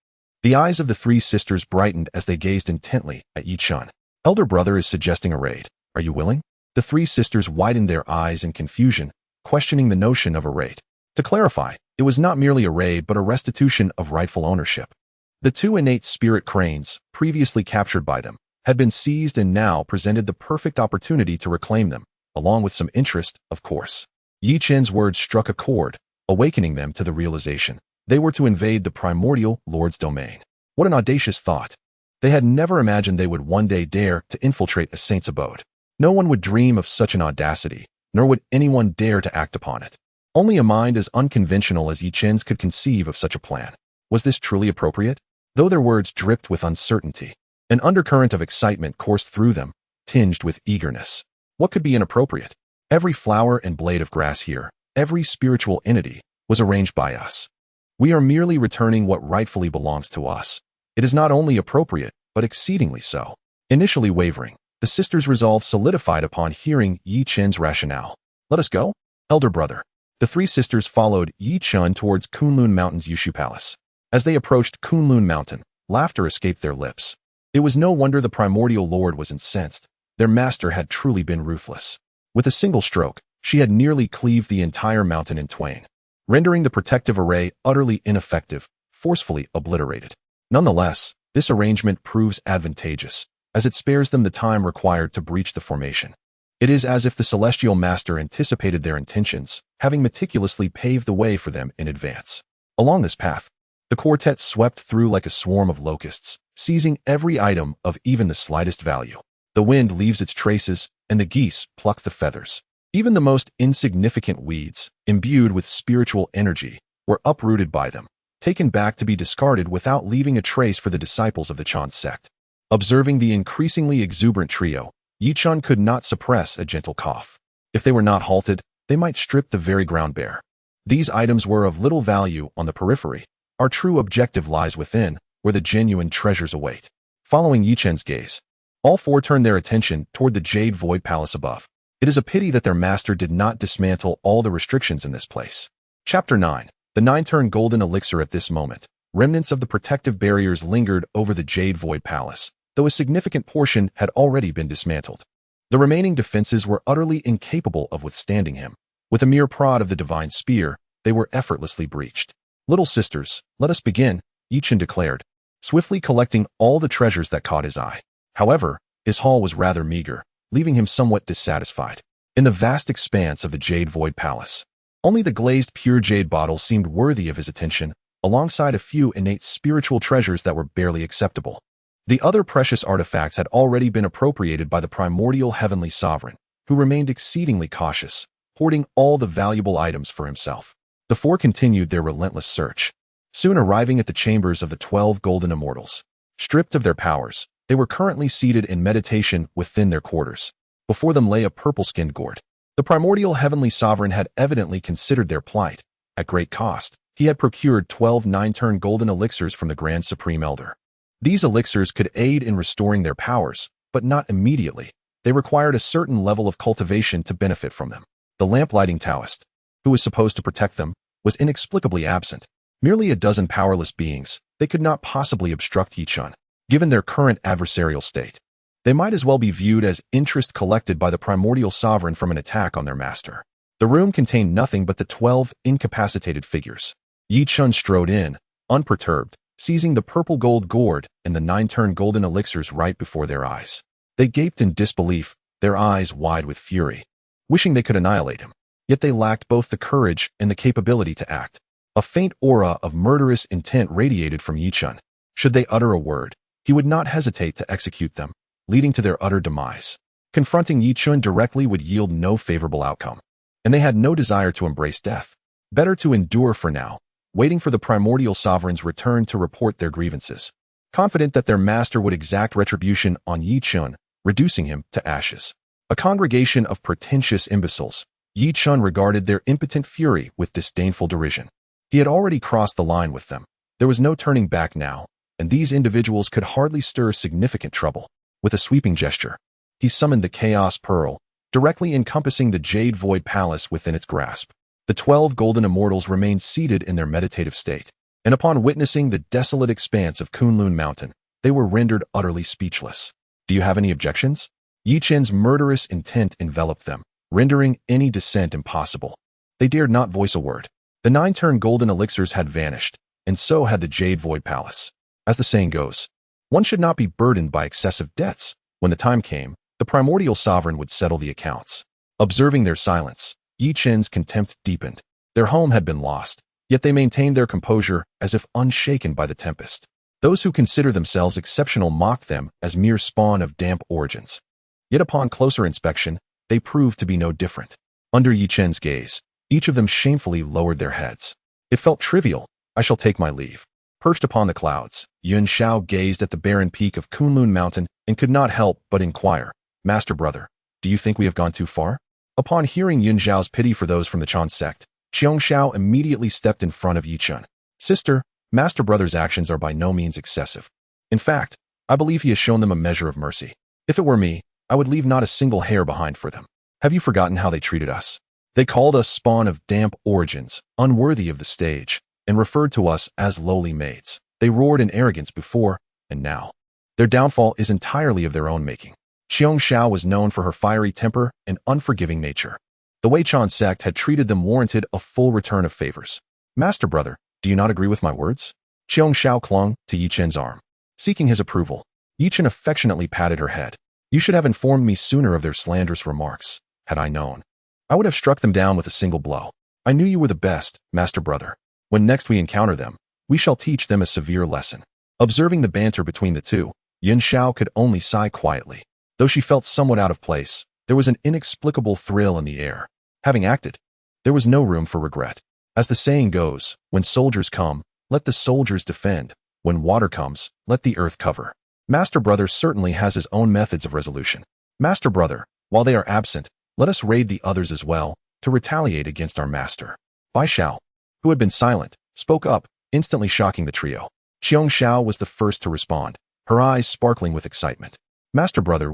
The eyes of the 3 sisters brightened as they gazed intently at Yichun. Elder brother is suggesting a raid. Are you willing? The 3 sisters widened their eyes in confusion, questioning the notion of a raid. To clarify, it was not merely a raid but a restitution of rightful ownership. The 2 innate spirit cranes, previously captured by them, had been seized and now presented the perfect opportunity to reclaim them, along with some interest, of course. Yichun's words struck a chord, awakening them to the realization they were to invade the Primordial Lord's domain. What an audacious thought! They had never imagined they would one day dare to infiltrate a saint's abode. No one would dream of such an audacity, nor would anyone dare to act upon it. Only a mind as unconventional as Yichun's could conceive of such a plan. Was this truly appropriate? Though their words dripped with uncertainty, an undercurrent of excitement coursed through them, tinged with eagerness. What could be inappropriate? Every flower and blade of grass here, every spiritual entity, was arranged by us. We are merely returning what rightfully belongs to us. It is not only appropriate, but exceedingly so. Initially wavering, the sisters' resolve solidified upon hearing Yichun's rationale. Let us go, elder brother. The 3 sisters followed Yichun towards Kunlun Mountain's Yushu Palace. As they approached Kunlun Mountain, laughter escaped their lips. It was no wonder the Primordial Lord was incensed. Their master had truly been ruthless. With a single stroke, she had nearly cleaved the entire mountain in twain, rendering the protective array utterly ineffective, forcefully obliterated. Nonetheless, this arrangement proves advantageous, as it spares them the time required to breach the formation. It is as if the Celestial Master anticipated their intentions, having meticulously paved the way for them in advance. Along this path, the quartet swept through like a swarm of locusts, seizing every item of even the slightest value. The wind leaves its traces, and the geese pluck the feathers. Even the most insignificant weeds, imbued with spiritual energy, were uprooted by them, taken back to be discarded without leaving a trace for the disciples of the Chen sect. Observing the increasingly exuberant trio, Yichun could not suppress a gentle cough. If they were not halted, they might strip the very ground bare. These items were of little value on the periphery. Our true objective lies within, where the genuine treasures await. Following Yichun's gaze, all 4 turned their attention toward the Jade Void Palace above. It is a pity that their master did not dismantle all the restrictions in this place. Chapter 9. The 9-turn golden elixir. At this moment, remnants of the protective barriers lingered over the Jade Void Palace, though a significant portion had already been dismantled. The remaining defenses were utterly incapable of withstanding him. With a mere prod of the divine spear, they were effortlessly breached. Little sisters, let us begin, Yichun declared. swiftly collecting all the treasures that caught his eye. However, his haul was rather meager, leaving him somewhat dissatisfied. In the vast expanse of the Jade Void Palace, only the glazed pure jade bottle seemed worthy of his attention, alongside a few innate spiritual treasures that were barely acceptable. The other precious artifacts had already been appropriated by the primordial heavenly sovereign, who remained exceedingly cautious, hoarding all the valuable items for himself. The four continued their relentless search, soon arriving at the chambers of the 12 golden immortals. Stripped of their powers, they were currently seated in meditation within their quarters. Before them lay a purple-skinned gourd. The primordial heavenly sovereign had evidently considered their plight. At great cost, he had procured 12 nine-turn golden elixirs from the Grand Supreme Elder. These elixirs could aid in restoring their powers, but not immediately. They required a certain level of cultivation to benefit from them. The lamplighting Taoist, who was supposed to protect them, was inexplicably absent. Merely a dozen powerless beings, they could not possibly obstruct Yichun. Given their current adversarial state, they might as well be viewed as interest collected by the primordial sovereign from an attack on their master. The room contained nothing but the 12 incapacitated figures. Yichun strode in, unperturbed, seizing the purple gold gourd and the 9-turn golden elixirs right before their eyes. They gaped in disbelief, their eyes wide with fury, wishing they could annihilate him. Yet they lacked both the courage and the capability to act. A faint aura of murderous intent radiated from Yichun. Should they utter a word, he would not hesitate to execute them, leading to their utter demise. Confronting Yichun directly would yield no favorable outcome, and they had no desire to embrace death. Better to endure for now, waiting for the primordial sovereign's return to report their grievances. Confident that their master would exact retribution on Yichun, reducing him to ashes. A congregation of pretentious imbeciles, Yichun regarded their impotent fury with disdainful derision. He had already crossed the line with them. There was no turning back now, and these individuals could hardly stir significant trouble. With a sweeping gesture, he summoned the Chaos Pearl, directly encompassing the Jade Void Palace within its grasp. The 12 golden immortals remained seated in their meditative state, and upon witnessing the desolate expanse of Kunlun Mountain, they were rendered utterly speechless. Do you have any objections? Yichun's murderous intent enveloped them, rendering any dissent impossible. They dared not voice a word. The 9-turn golden elixirs had vanished, and so had the Jade Void Palace. As the saying goes, one should not be burdened by excessive debts. When the time came, the primordial sovereign would settle the accounts. Observing their silence, Yichun's contempt deepened. Their home had been lost, yet they maintained their composure as if unshaken by the tempest. Those who consider themselves exceptional mocked them as mere spawn of damp origins. Yet upon closer inspection, they proved to be no different. Under Yichun's gaze, each of them shamefully lowered their heads. It felt trivial. I shall take my leave. Perched upon the clouds, Yuan Shi gazed at the barren peak of Kunlun Mountain and could not help but inquire, Master Brother, do you think we have gone too far? Upon hearing Yuan Shi's pity for those from the Chen sect, Chen immediately stepped in front of Yichun. Sister, Master Brother's actions are by no means excessive. In fact, I believe he has shown them a measure of mercy. If it were me, I would leave not a single hair behind for them. Have you forgotten how they treated us? They called us spawn of damp origins, unworthy of the stage, and referred to us as lowly maids. They roared in arrogance before, and now. Their downfall is entirely of their own making. Chen Xiao was known for her fiery temper and unforgiving nature. The way Chen sect had treated them warranted a full return of favors. Master Brother, do you not agree with my words? Chen Xiao clung to Yichun's arm, seeking his approval. Yichun affectionately patted her head. You should have informed me sooner of their slanderous remarks. Had I known, I would have struck them down with a single blow. I knew you were the best, Master Brother. When next we encounter them, we shall teach them a severe lesson. Observing the banter between the two, Yuan Shi could only sigh quietly. Though she felt somewhat out of place, there was an inexplicable thrill in the air. Having acted, there was no room for regret. As the saying goes, when soldiers come, let the soldiers defend. When water comes, let the earth cover. Master Brother certainly has his own methods of resolution. Master Brother, while they are absent, let us raid the others as well, to retaliate against our master. Bai Xiao, who had been silent, spoke up, instantly shocking the trio. Chen Xiao was the first to respond, her eyes sparkling with excitement. Master Brother,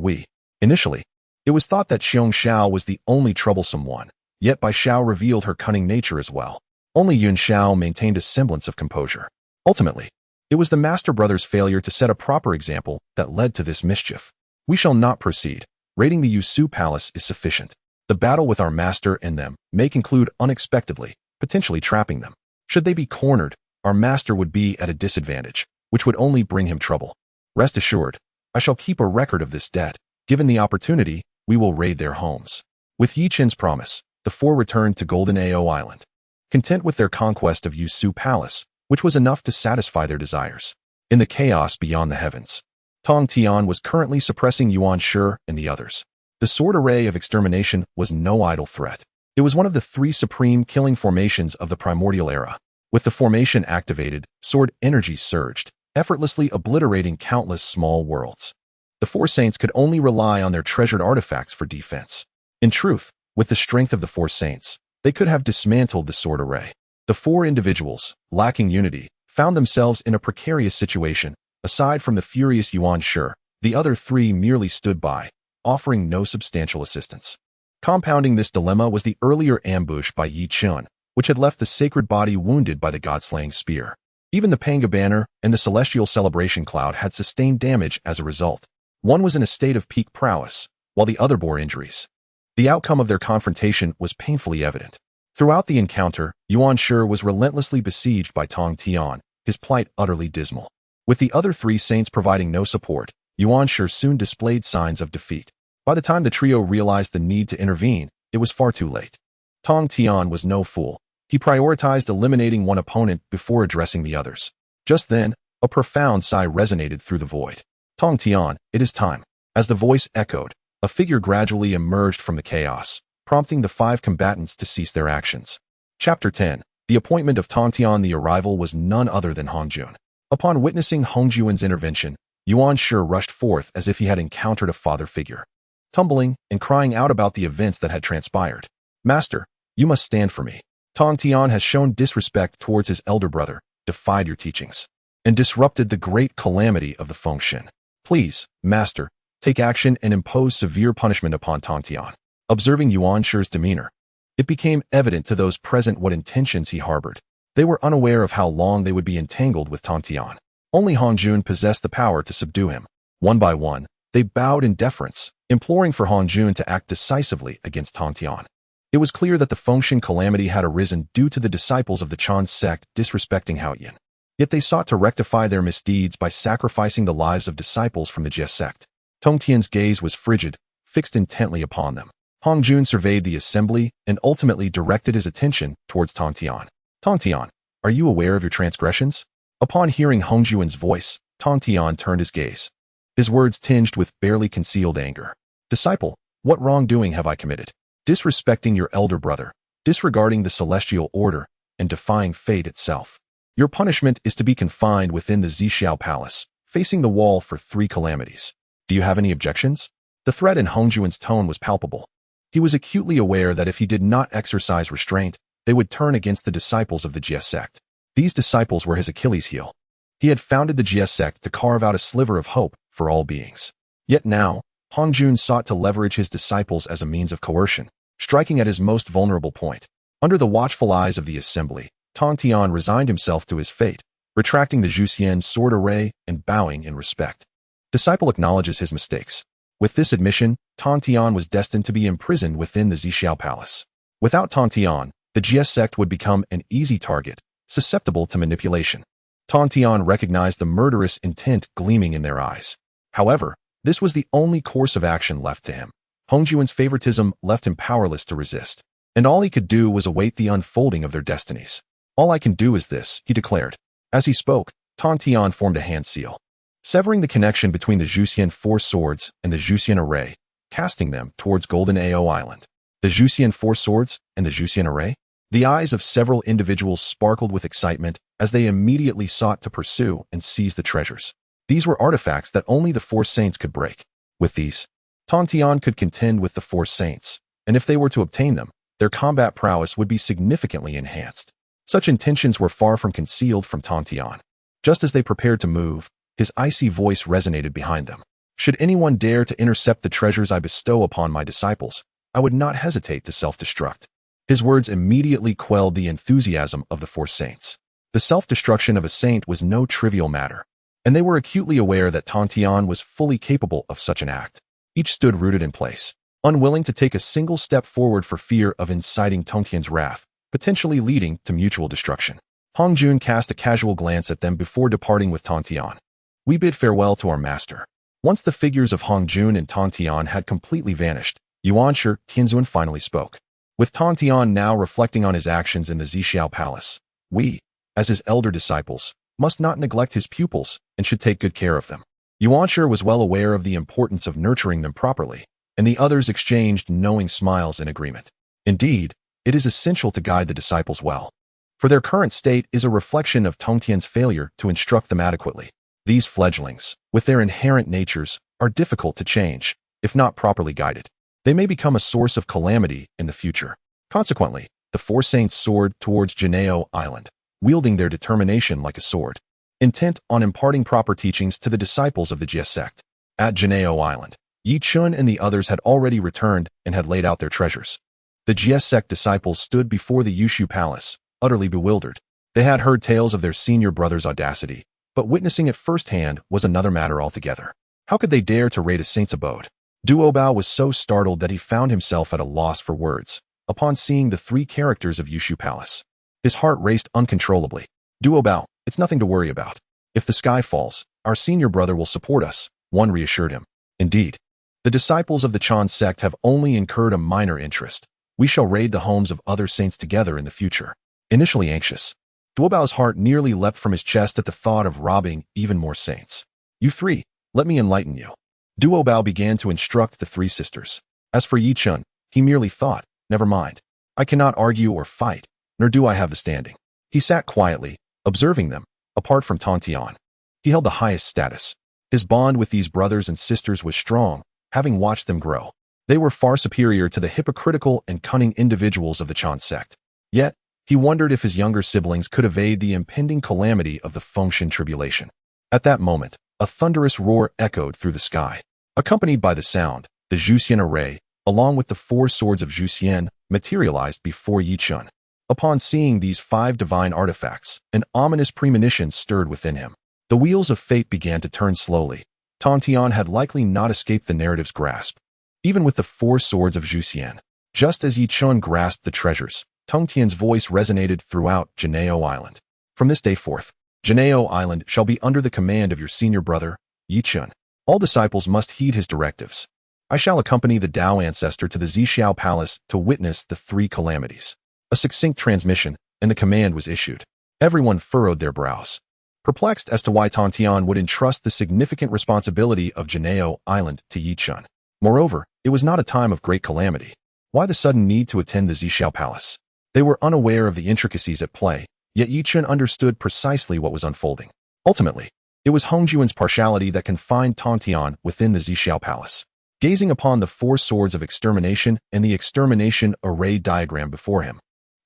Initially, it was thought that Chen Xiao was the only troublesome one, yet Bai Xiao revealed her cunning nature as well. Only Yuan Xiao maintained a semblance of composure. Ultimately, it was the Master Brother's failure to set a proper example that led to this mischief. We shall not proceed. Raiding the Yusu Palace is sufficient. The battle with our master and them may conclude unexpectedly, potentially trapping them. Should they be cornered, our master would be at a disadvantage. which would only bring him trouble. Rest assured, I shall keep a record of this debt. Given the opportunity, we will raid their homes. With Yi Chen's promise, the four returned to Golden Ao Island, content with their conquest of Yuan Palace, which was enough to satisfy their desires. In the chaos beyond the heavens, Tongtian was currently suppressing Yuan Shi and the others. The sword array of extermination was no idle threat. It was one of the three supreme killing formations of the Primordial era. With the formation activated, sword energy surged, effortlessly obliterating countless small worlds. The four saints could only rely on their treasured artifacts for defense. In truth, with the strength of the four saints, they could have dismantled the sword array. The four individuals, lacking unity, found themselves in a precarious situation. Aside from the furious Yuan Shi, the other three merely stood by, offering no substantial assistance. Compounding this dilemma was the earlier ambush by Yi Chen, which had left the sacred body wounded by the god-slaying spear. Even the Panga banner and the celestial celebration cloud had sustained damage as a result. One was in a state of peak prowess, while the other bore injuries. The outcome of their confrontation was painfully evident. Throughout the encounter, Yuan Shi was relentlessly besieged by Tongtian, his plight utterly dismal. With the other three saints providing no support, Yuan Shi soon displayed signs of defeat. By the time the trio realized the need to intervene, it was far too late. Tongtian was no fool. He prioritized eliminating one opponent before addressing the others. Just then, a profound sigh resonated through the void. Tongtian, it is time. As the voice echoed, a figure gradually emerged from the chaos, prompting the five combatants to cease their actions. Chapter 10. The appointment of Tongtian. The arrival was none other than Hongjun. Upon witnessing Hongjun's intervention, Yuan Shi rushed forth as if he had encountered a father figure, tumbling and crying out about the events that had transpired. Master, you must stand for me. Tongtian has shown disrespect towards his elder brother, defied your teachings, and disrupted the great calamity of the Fengshen. Please, Master, take action and impose severe punishment upon Tongtian. Observing Yuan Shi's demeanor, it became evident to those present what intentions he harbored. They were unaware of how long they would be entangled with Tongtian. Only Hongjun possessed the power to subdue him. One by one, they bowed in deference, imploring for Hongjun to act decisively against Tongtian. It was clear that the Fengshen calamity had arisen due to the disciples of the Chen sect disrespecting Haoyan. Yet they sought to rectify their misdeeds by sacrificing the lives of disciples from the Jie Sect. Tongtian's gaze was frigid, fixed intently upon them. Hongjun surveyed the assembly and ultimately directed his attention towards Tongtian. Tongtian, are you aware of your transgressions? Upon hearing Hongjun's voice, Tongtian turned his gaze. His words tinged with barely concealed anger. Disciple, what wrongdoing have I committed? Disrespecting your elder brother, disregarding the celestial order, and defying fate itself. Your punishment is to be confined within the San Xiao Palace, facing the wall for 3 calamities. Do you have any objections? The threat in Hongjun's tone was palpable. He was acutely aware that if he did not exercise restraint, they would turn against the disciples of the Jie Sect. These disciples were his Achilles heel. He had founded the Jie Sect to carve out a sliver of hope for all beings. Yet now, Hongjun sought to leverage his disciples as a means of coercion, striking at his most vulnerable point. Under the watchful eyes of the assembly, Tongtian resigned himself to his fate, retracting the Zhuxian sword array and bowing in respect. Disciple acknowledges his mistakes. With this admission, Tongtian was destined to be imprisoned within the San Xiao Palace. Without Tongtian, the Jie Sect would become an easy target, susceptible to manipulation. Tongtian recognized the murderous intent gleaming in their eyes. However, this was the only course of action left to him. Hongjun's favoritism left him powerless to resist, and all he could do was await the unfolding of their destinies. All I can do is this, he declared. As he spoke, Tongtian formed a hand seal, severing the connection between the Zhuxian 4 swords and the Zhuxian array, casting them towards Golden Ao Island. The Zhuxian 4 swords and the Zhuxian array? The eyes of several individuals sparkled with excitement as they immediately sought to pursue and seize the treasures. These were artifacts that only the 4 saints could break. With these, Tongtian could contend with the 4 saints, and if they were to obtain them, their combat prowess would be significantly enhanced. Such intentions were far from concealed from Tongtian. Just as they prepared to move, his icy voice resonated behind them. Should anyone dare to intercept the treasures I bestow upon my disciples, I would not hesitate to self-destruct. His words immediately quelled the enthusiasm of the 4 saints. The self-destruction of a saint was no trivial matter, and they were acutely aware that Tongtian was fully capable of such an act. Each stood rooted in place, unwilling to take a single step forward for fear of inciting Tongtian's wrath, potentially leading to mutual destruction. Hongjun cast a casual glance at them before departing with Tongtian. We bid farewell to our master. Once the figures of Hongjun and Tongtian had completely vanished, Yuan Shi Tianzun finally spoke. With Tongtian now reflecting on his actions in the San Xiao palace, we, as his elder disciples, must not neglect his pupils and should take good care of them. Yuan Shi was well aware of the importance of nurturing them properly, and the others exchanged knowing smiles in agreement. Indeed, it is essential to guide the disciples well, for their current state is a reflection of Tongtian's failure to instruct them adequately. These fledglings, with their inherent natures, are difficult to change, if not properly guided. They may become a source of calamity in the future. Consequently, the four saints soared towards Jie Island, wielding their determination like a sword, intent on imparting proper teachings to the disciples of the Jie Sect. At Jie Island, Chen and the others had already returned and had laid out their treasures. The Jie Sect disciples stood before the Yushu Palace, utterly bewildered. They had heard tales of their senior brother's audacity, but witnessing it firsthand was another matter altogether. How could they dare to raid a saint's abode? Duobao was so startled that he found himself at a loss for words upon seeing the three characters of Yushu Palace. His heart raced uncontrollably. Duobao, it's nothing to worry about. If the sky falls, our senior brother will support us, one reassured him. Indeed, the disciples of the Chen sect have only incurred a minor interest. We shall raid the homes of other saints together in the future. Initially anxious, Duobao's heart nearly leapt from his chest at the thought of robbing even more saints. You three, let me enlighten you. Duobao began to instruct the three sisters. As for Chen, he merely thought, never mind. I cannot argue or fight, nor do I have the standing. He sat quietly, observing them, apart from Tongtian. He held the highest status. His bond with these brothers and sisters was strong, having watched them grow. They were far superior to the hypocritical and cunning individuals of the Chen sect. Yet, he wondered if his younger siblings could evade the impending calamity of the Tongtian tribulation. At that moment, a thunderous roar echoed through the sky. Accompanied by the sound, the Zhuxian array, along with the four swords of Zhuxian, materialized before Chen. Upon seeing these five divine artifacts, an ominous premonition stirred within him. The wheels of fate began to turn slowly. Tongtian had likely not escaped the narrative's grasp. Even with the four swords of Zhuxian, just as Chen grasped the treasures, Tongtian's voice resonated throughout Jie Island. From this day forth, Jie Island shall be under the command of your senior brother, Chen. All disciples must heed his directives. I shall accompany the Tao ancestor to the San Xiao palace to witness the three calamities. A succinct transmission, and the command was issued. Everyone furrowed their brows, perplexed as to why Tongtian would entrust the significant responsibility of Jie Island to Chen. Moreover, it was not a time of great calamity. Why the sudden need to attend the San Xiao palace? They were unaware of the intricacies at play, yet Chen understood precisely what was unfolding. Ultimately, it was Hongjun's partiality that confined Tongtian within the San Xiao palace. Gazing upon the four swords of extermination and the extermination array diagram before him,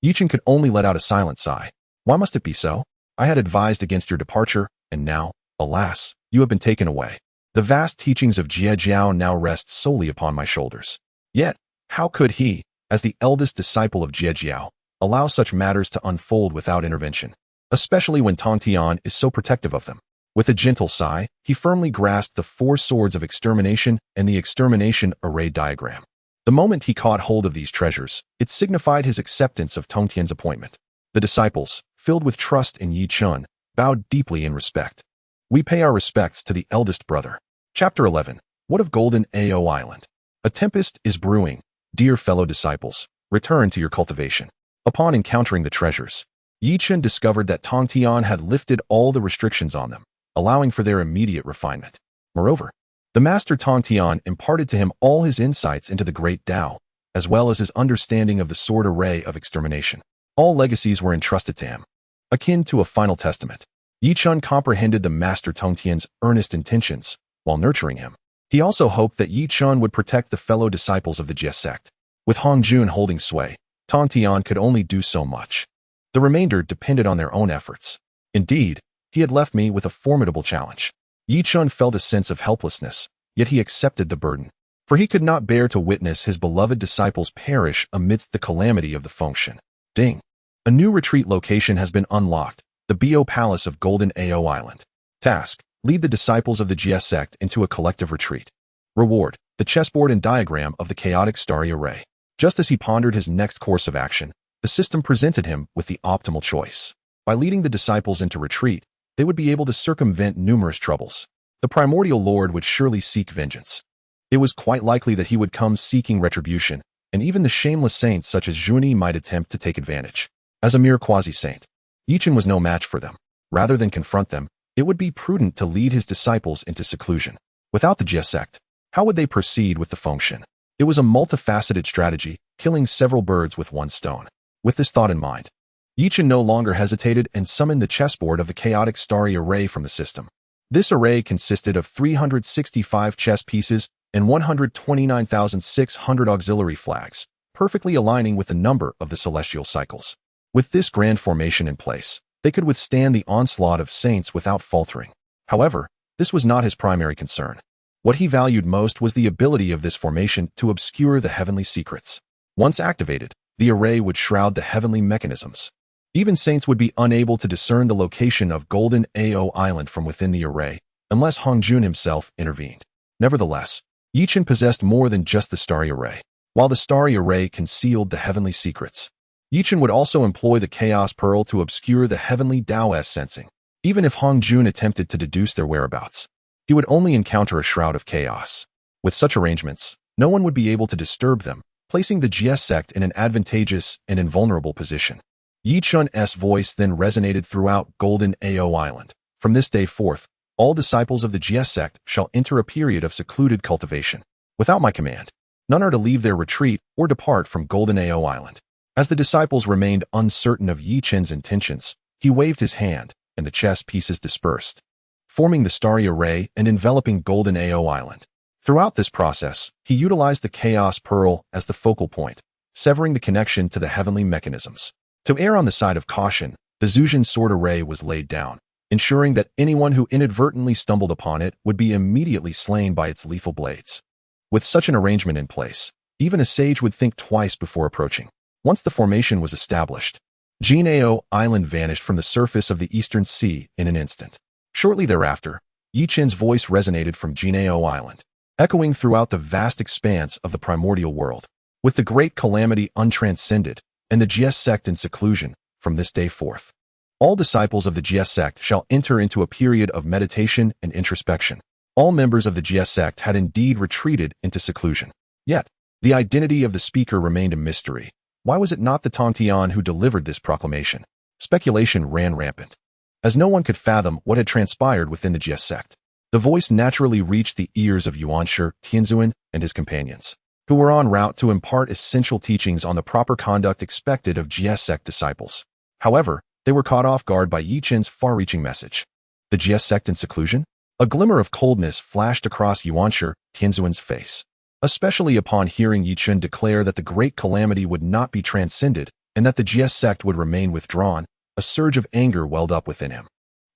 Chen could only let out a silent sigh. Why must it be so? I had advised against your departure, and now, alas, you have been taken away. The vast teachings of Jie Jiao now rest solely upon my shoulders. Yet, how could he, as the eldest disciple of Jie Jiao, allow such matters to unfold without intervention, especially when Tongtian is so protective of them? With a gentle sigh, he firmly grasped the four swords of extermination and the extermination array diagram. The moment he caught hold of these treasures, it signified his acceptance of Tongtian's appointment. The disciples, filled with trust in Chen, bowed deeply in respect. We pay our respects to the eldest brother. Chapter 11. What of Golden Ao Island? A tempest is brewing. Dear fellow disciples, return to your cultivation. Upon encountering the treasures, Chen discovered that Tongtian had lifted all the restrictions on them, allowing for their immediate refinement. Moreover, the master Tongtian imparted to him all his insights into the great Tao, as well as his understanding of the sword array of extermination. All legacies were entrusted to him, akin to a final testament. Chen comprehended the master Tongtian's earnest intentions while nurturing him. He also hoped that Chen would protect the fellow disciples of the Jie Sect. With Hongjun holding sway, Tongtian could only do so much. The remainder depended on their own efforts. Indeed, he had left me with a formidable challenge. Chen felt a sense of helplessness, yet he accepted the burden, for he could not bear to witness his beloved disciples perish amidst the calamity of the Tongtian. Ding! A new retreat location has been unlocked, the Bo Palace of Golden Ao Island. Task: lead the disciples of the Jie Sect into a collective retreat. Reward: the chessboard and diagram of the chaotic starry array. Just as he pondered his next course of action, the system presented him with the optimal choice. By leading the disciples into retreat, they would be able to circumvent numerous troubles. The Primordial Lord would surely seek vengeance. It was quite likely that he would come seeking retribution, and even the shameless saints such as Zhuni might attempt to take advantage. As a mere quasi-saint, Chen was no match for them. Rather than confront them, it would be prudent to lead his disciples into seclusion. Without the Jie Sect, how would they proceed with the Tongtian? It was a multifaceted strategy, killing several birds with one stone. With this thought in mind, Chen no longer hesitated and summoned the chessboard of the chaotic starry array from the system. This array consisted of 365 chess pieces and 129,600 auxiliary flags, perfectly aligning with the number of the celestial cycles. With this grand formation in place, they could withstand the onslaught of saints without faltering. However, this was not his primary concern. What he valued most was the ability of this formation to obscure the heavenly secrets. Once activated, the array would shroud the heavenly mechanisms. Even saints would be unable to discern the location of Golden Ao Island from within the array, unless Hongjun himself intervened. Nevertheless, Chen possessed more than just the starry array. While the starry array concealed the heavenly secrets, Chen would also employ the Chaos Pearl to obscure the heavenly Taoist sensing. Even if Hongjun attempted to deduce their whereabouts, he would only encounter a shroud of chaos. With such arrangements, no one would be able to disturb them, placing the Jie Sect in an advantageous and invulnerable position. Chen's voice then resonated throughout Golden Ao Island. From this day forth, all disciples of the Jie Sect shall enter a period of secluded cultivation. Without my command, none are to leave their retreat or depart from Golden Ao Island. As the disciples remained uncertain of Chen's intentions, he waved his hand, and the chess pieces dispersed, forming the starry array and enveloping Golden Ao Island. Throughout this process, he utilized the Chaos Pearl as the focal point, severing the connection to the heavenly mechanisms. To err on the side of caution, the Zhujian sword array was laid down, ensuring that anyone who inadvertently stumbled upon it would be immediately slain by its lethal blades. With such an arrangement in place, even a sage would think twice before approaching. Once the formation was established, Jinao Island vanished from the surface of the Eastern Sea in an instant. Shortly thereafter, Chen's voice resonated from Jinao Island, echoing throughout the vast expanse of the Primordial World. With the great calamity untranscended, and the Jie Sect in seclusion, from this day forth, all disciples of the Jie Sect shall enter into a period of meditation and introspection. All members of the Jie Sect had indeed retreated into seclusion. Yet, the identity of the speaker remained a mystery. Why was it not the Tongtian who delivered this proclamation? Speculation ran rampant, as no one could fathom what had transpired within the Jie Sect. The voice naturally reached the ears of Yuan Shi, Tianzuan, and his companions, who were en route to impart essential teachings on the proper conduct expected of Jie Sect disciples. However, they were caught off guard by Chen's far-reaching message. The Jie Sect in seclusion? A glimmer of coldness flashed across Yuan Shi, Tianzuan's face, especially upon hearing Chen declare that the great calamity would not be transcended and that the Jie Sect would remain withdrawn. A surge of anger welled up within him.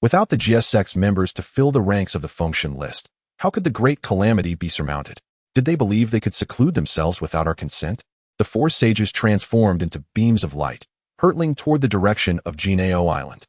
Without the Jie Sect's members to fill the ranks of the Tongtian list, how could the great calamity be surmounted? Did they believe they could seclude themselves without our consent? The four sages transformed into beams of light, hurtling toward the direction of Jinao Island.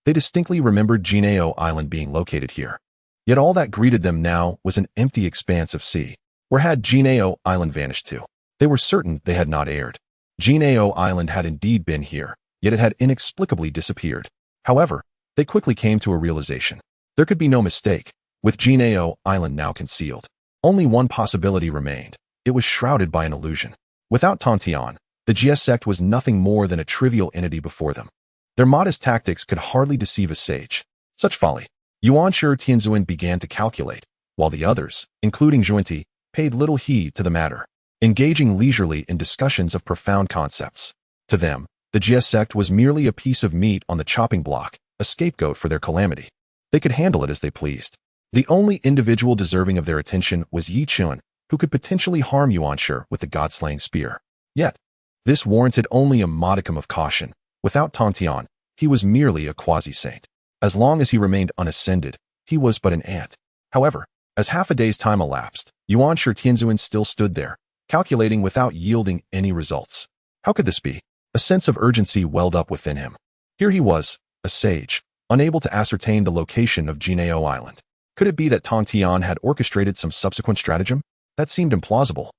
They distinctly remembered Jinao Island being located here. Yet all that greeted them now was an empty expanse of sea. Where had Jinao Island vanished to? They were certain they had not erred. Jinao Island had indeed been here, yet it had inexplicably disappeared. However, they quickly came to a realization. There could be no mistake. With Jinao Island now concealed, only one possibility remained. It was shrouded by an illusion. Without Tongtian, the Jie Sect was nothing more than a trivial entity before them. Their modest tactics could hardly deceive a sage. Such folly. Yuan Shi Tianzuan began to calculate, while the others, including Zhuanti, paid little heed to the matter, engaging leisurely in discussions of profound concepts. To them, the Jie Sect was merely a piece of meat on the chopping block, a scapegoat for their calamity. They could handle it as they pleased. The only individual deserving of their attention was Chen, who could potentially harm Yuan Shi with the god-slaying spear. Yet, this warranted only a modicum of caution. Without Tongtian, he was merely a quasi-saint. As long as he remained unascended, he was but an ant. However, as half a day's time elapsed, Yuan Shi Tianzuan still stood there, calculating without yielding any results. How could this be? A sense of urgency welled up within him. Here he was, a sage, unable to ascertain the location of Jinao Island. Could it be that Tongtian had orchestrated some subsequent stratagem? That seemed implausible.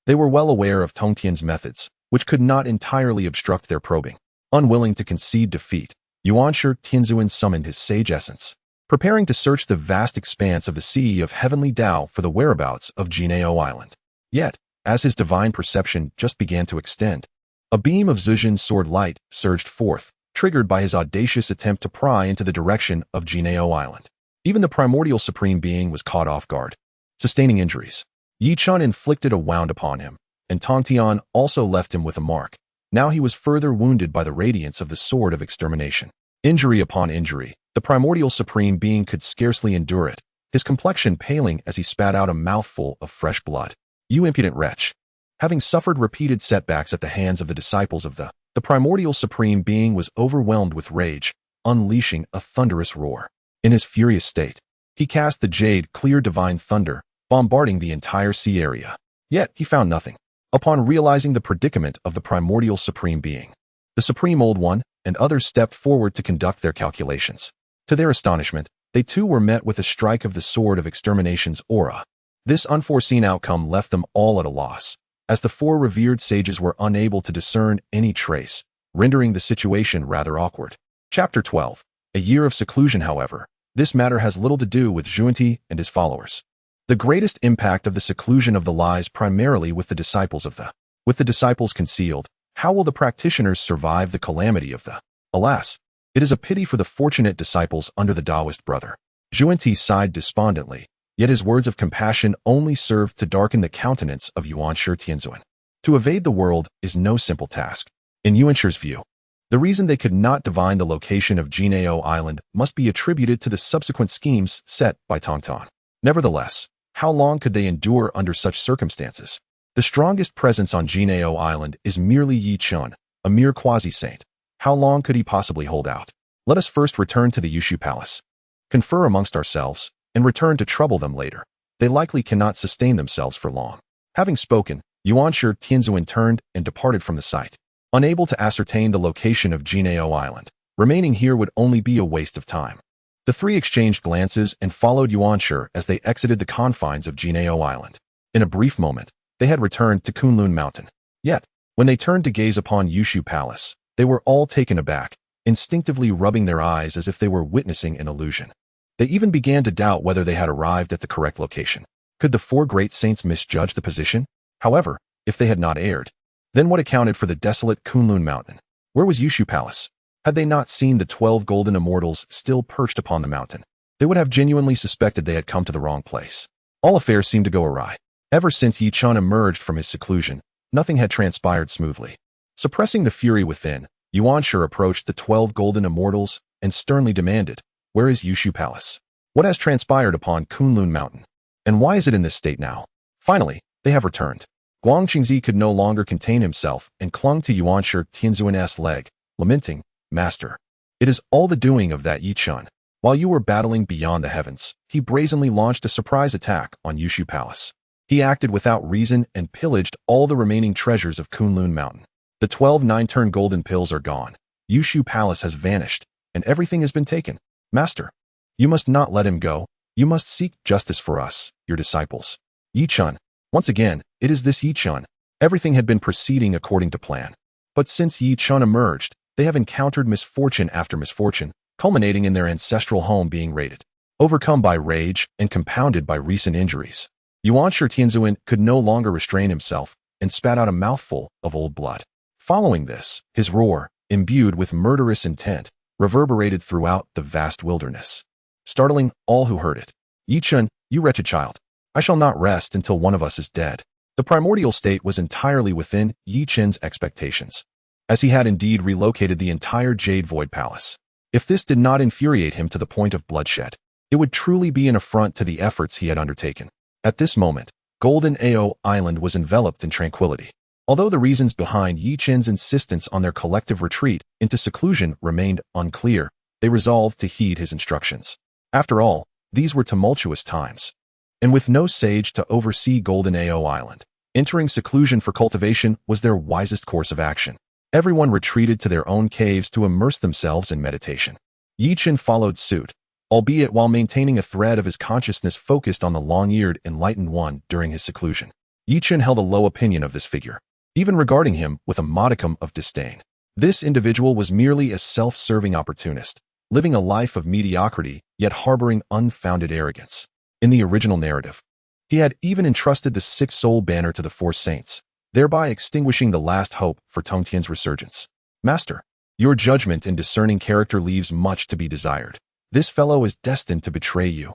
They were well aware of Tongtian's methods, which could not entirely obstruct their probing. Unwilling to concede defeat, Yuan Shi Tianzuan summoned his sage essence, preparing to search the vast expanse of the sea of heavenly Tao for the whereabouts of Jineo Island. Yet, as his divine perception just began to extend, a beam of Zhuzhen's sword light surged forth, triggered by his audacious attempt to pry into the direction of Jineo Island. Even the primordial supreme being was caught off guard, sustaining injuries. Yi Chun inflicted a wound upon him, and Tongtian also left him with a mark. Now he was further wounded by the radiance of the sword of extermination. Injury upon injury, the primordial supreme being could scarcely endure it, his complexion paling as he spat out a mouthful of fresh blood. You impudent wretch! Having suffered repeated setbacks at the hands of the disciples of the primordial supreme being was overwhelmed with rage, unleashing a thunderous roar. In his furious state, he cast the jade clear divine thunder, bombarding the entire sea area. Yet he found nothing. Upon realizing the predicament of the primordial supreme being, the Supreme Old One and others stepped forward to conduct their calculations. To their astonishment, they too were met with a strike of the sword of extermination's aura. This unforeseen outcome left them all at a loss, as the four revered sages were unable to discern any trace, rendering the situation rather awkward. Chapter 12. A Year of Seclusion. However, this matter has little to do with Zhuanti and his followers. The greatest impact of the seclusion of the lies primarily with the disciples of the. With the disciples concealed, how will the practitioners survive the calamity of the? Alas, it is a pity for the fortunate disciples under the Taoist brother. Zhuanti sighed despondently, yet his words of compassion only served to darken the countenance of Yuan Shi Tianzuan. To evade the world is no simple task. In Yuan Shi's view, the reason they could not divine the location of Jineo Island must be attributed to the subsequent schemes set by Tongtian. Nevertheless, how long could they endure under such circumstances? The strongest presence on Jineo Island is merely Yi Chun, a mere quasi-saint. How long could he possibly hold out? Let us first return to the Yushu Palace, confer amongst ourselves, and return to trouble them later. They likely cannot sustain themselves for long. Having spoken, Yuan Shi Tianzuan turned and departed from the site. Unable to ascertain the location of Jineo Island, remaining here would only be a waste of time. The three exchanged glances and followed Yuan Shi as they exited the confines of Jineo Island. In a brief moment, they had returned to Kunlun Mountain. Yet, when they turned to gaze upon Yushu Palace, they were all taken aback, instinctively rubbing their eyes as if they were witnessing an illusion. They even began to doubt whether they had arrived at the correct location. Could the four great saints misjudge the position? However, if they had not erred, then what accounted for the desolate Kunlun Mountain? Where was Yushu Palace? Had they not seen the 12 golden immortals still perched upon the mountain, they would have genuinely suspected they had come to the wrong place. All affairs seemed to go awry. Ever since Yi Chun emerged from his seclusion, nothing had transpired smoothly. Suppressing the fury within, Yuan Shi approached the 12 golden immortals and sternly demanded, "Where is Yushu Palace? What has transpired upon Kunlun Mountain? And why is it in this state now?" Finally, they have returned. Guang Qingzi could no longer contain himself and clung to Yuan Shi Tianzuan's leg, lamenting, "Master, it is all the doing of that Yi Chun. While you were battling beyond the heavens, he brazenly launched a surprise attack on Yushu Palace. He acted without reason and pillaged all the remaining treasures of Kunlun Mountain. The 12 nine-turn golden pills are gone. Yushu Palace has vanished, and everything has been taken. Master, you must not let him go. You must seek justice for us, your disciples." Yi Chun. Once again, it is this Yi Chun. Everything had been proceeding according to plan. But since Yi Chun emerged, they have encountered misfortune after misfortune, culminating in their ancestral home being raided. Overcome by rage and compounded by recent injuries, Yuan Shi Tianzuan could no longer restrain himself and spat out a mouthful of old blood. Following this, his roar, imbued with murderous intent, reverberated throughout the vast wilderness, startling all who heard it. "Yi Chun, you wretched child. I shall not rest until one of us is dead." The primordial state was entirely within Yi Chun's expectations, as he had indeed relocated the entire Jade Void Palace. If this did not infuriate him to the point of bloodshed, it would truly be an affront to the efforts he had undertaken. At this moment, Golden Ao Island was enveloped in tranquility. Although the reasons behind Yi Chun's insistence on their collective retreat into seclusion remained unclear, they resolved to heed his instructions. After all, these were tumultuous times. And with no sage to oversee Golden Ao Island, entering seclusion for cultivation was their wisest course of action. Everyone retreated to their own caves to immerse themselves in meditation. Yi Chun followed suit, albeit while maintaining a thread of his consciousness focused on the long-eared enlightened one during his seclusion. Yi Chun held a low opinion of this figure, even regarding him with a modicum of disdain. This individual was merely a self-serving opportunist, living a life of mediocrity yet harboring unfounded arrogance. In the original narrative, he had even entrusted the six-soul banner to the four saints, thereby extinguishing the last hope for Tongtian's resurgence. Master, your judgment and discerning character leaves much to be desired. This fellow is destined to betray you,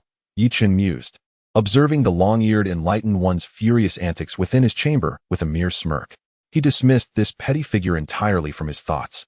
Chen mused, observing the long-eared enlightened one's furious antics within his chamber with a mere smirk. He dismissed this petty figure entirely from his thoughts,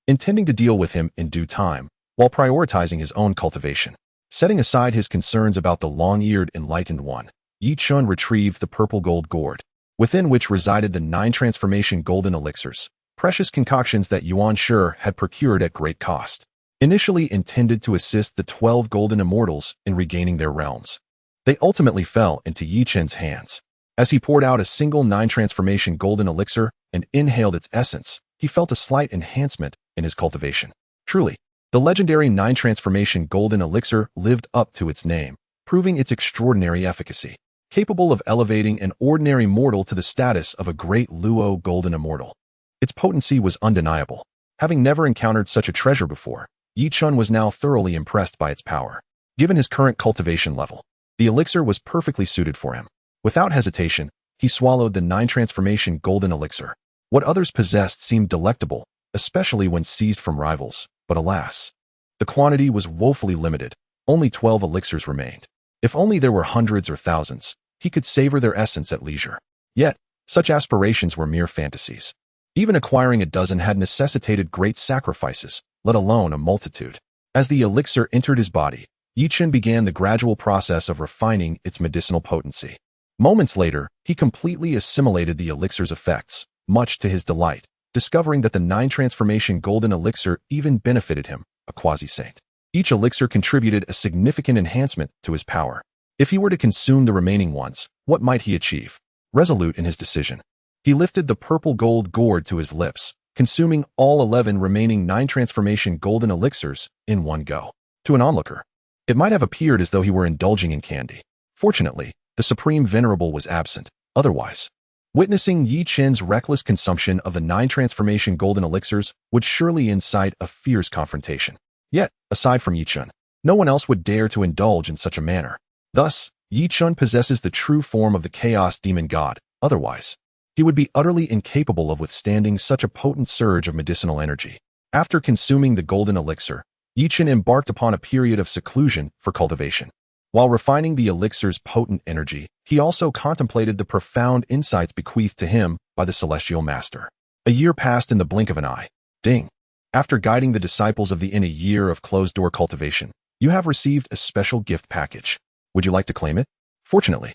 intending to deal with him in due time, while prioritizing his own cultivation. Setting aside his concerns about the long-eared enlightened one, Chen retrieved the purple gold gourd, within which resided the 9 transformation golden elixirs, precious concoctions that Yuan Shi had procured at great cost, initially intended to assist the 12 golden immortals in regaining their realms. They ultimately fell into Chen's hands. As he poured out a single 9 transformation golden elixir and inhaled its essence, he felt a slight enhancement in his cultivation. Truly, the legendary 9 transformation golden elixir lived up to its name, proving its extraordinary efficacy, capable of elevating an ordinary mortal to the status of a great Luo golden immortal. Its potency was undeniable. Having never encountered such a treasure before, Chen was now thoroughly impressed by its power. Given his current cultivation level, the elixir was perfectly suited for him. Without hesitation, he swallowed the 9 transformation golden elixir. What others possessed seemed delectable, especially when seized from rivals, but alas, the quantity was woefully limited. Only 12 elixirs remained. If only there were hundreds or thousands, he could savor their essence at leisure. Yet, such aspirations were mere fantasies. Even acquiring a dozen had necessitated great sacrifices, let alone a multitude. As the elixir entered his body, Chen began the gradual process of refining its medicinal potency. Moments later, he completely assimilated the elixir's effects, much to his delight, discovering that the 9 transformation golden elixir even benefited him, a quasi-saint. Each elixir contributed a significant enhancement to his power. If he were to consume the remaining ones, what might he achieve? Resolute in his decision, he lifted the purple gold gourd to his lips, consuming all 11 remaining 9 transformation golden elixirs in one go. To an onlooker, it might have appeared as though he were indulging in candy. Fortunately, the Supreme Venerable was absent. Otherwise, witnessing Chen's reckless consumption of the 9 transformation golden elixirs would surely incite a fierce confrontation. Yet, aside from Chen, no one else would dare to indulge in such a manner. Thus, Chen possesses the true form of the Chaos Demon God. Otherwise, he would be utterly incapable of withstanding such a potent surge of medicinal energy. After consuming the golden elixir, Chen embarked upon a period of seclusion for cultivation. While refining the elixir's potent energy, he also contemplated the profound insights bequeathed to him by the Celestial Master. A year passed in the blink of an eye. Ding! After guiding the disciples of the Yin a year of closed-door cultivation, you have received a special gift package. Would you like to claim it? Fortunately,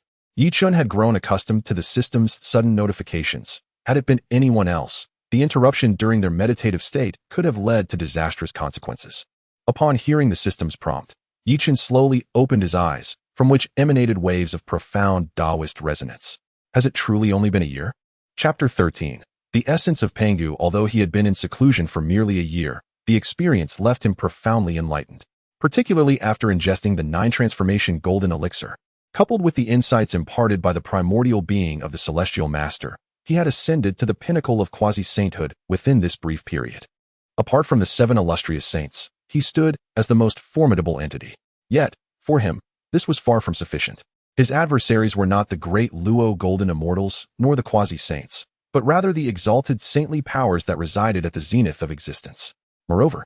Chen had grown accustomed to the system's sudden notifications. Had it been anyone else, the interruption during their meditative state could have led to disastrous consequences. Upon hearing the system's prompt, Chen slowly opened his eyes, from which emanated waves of profound Taoist resonance. Has it truly only been a year? Chapter 13. The essence of Pangu. Although he had been in seclusion for merely a year, the experience left him profoundly enlightened, particularly after ingesting the 9 transformation golden elixir. Coupled with the insights imparted by the primordial being of the Celestial Master, he had ascended to the pinnacle of quasi-sainthood within this brief period. Apart from the 7 illustrious saints, he stood as the most formidable entity. Yet, for him, this was far from sufficient. His adversaries were not the great Luo golden immortals, nor the quasi-saints, but rather the exalted saintly powers that resided at the zenith of existence. Moreover,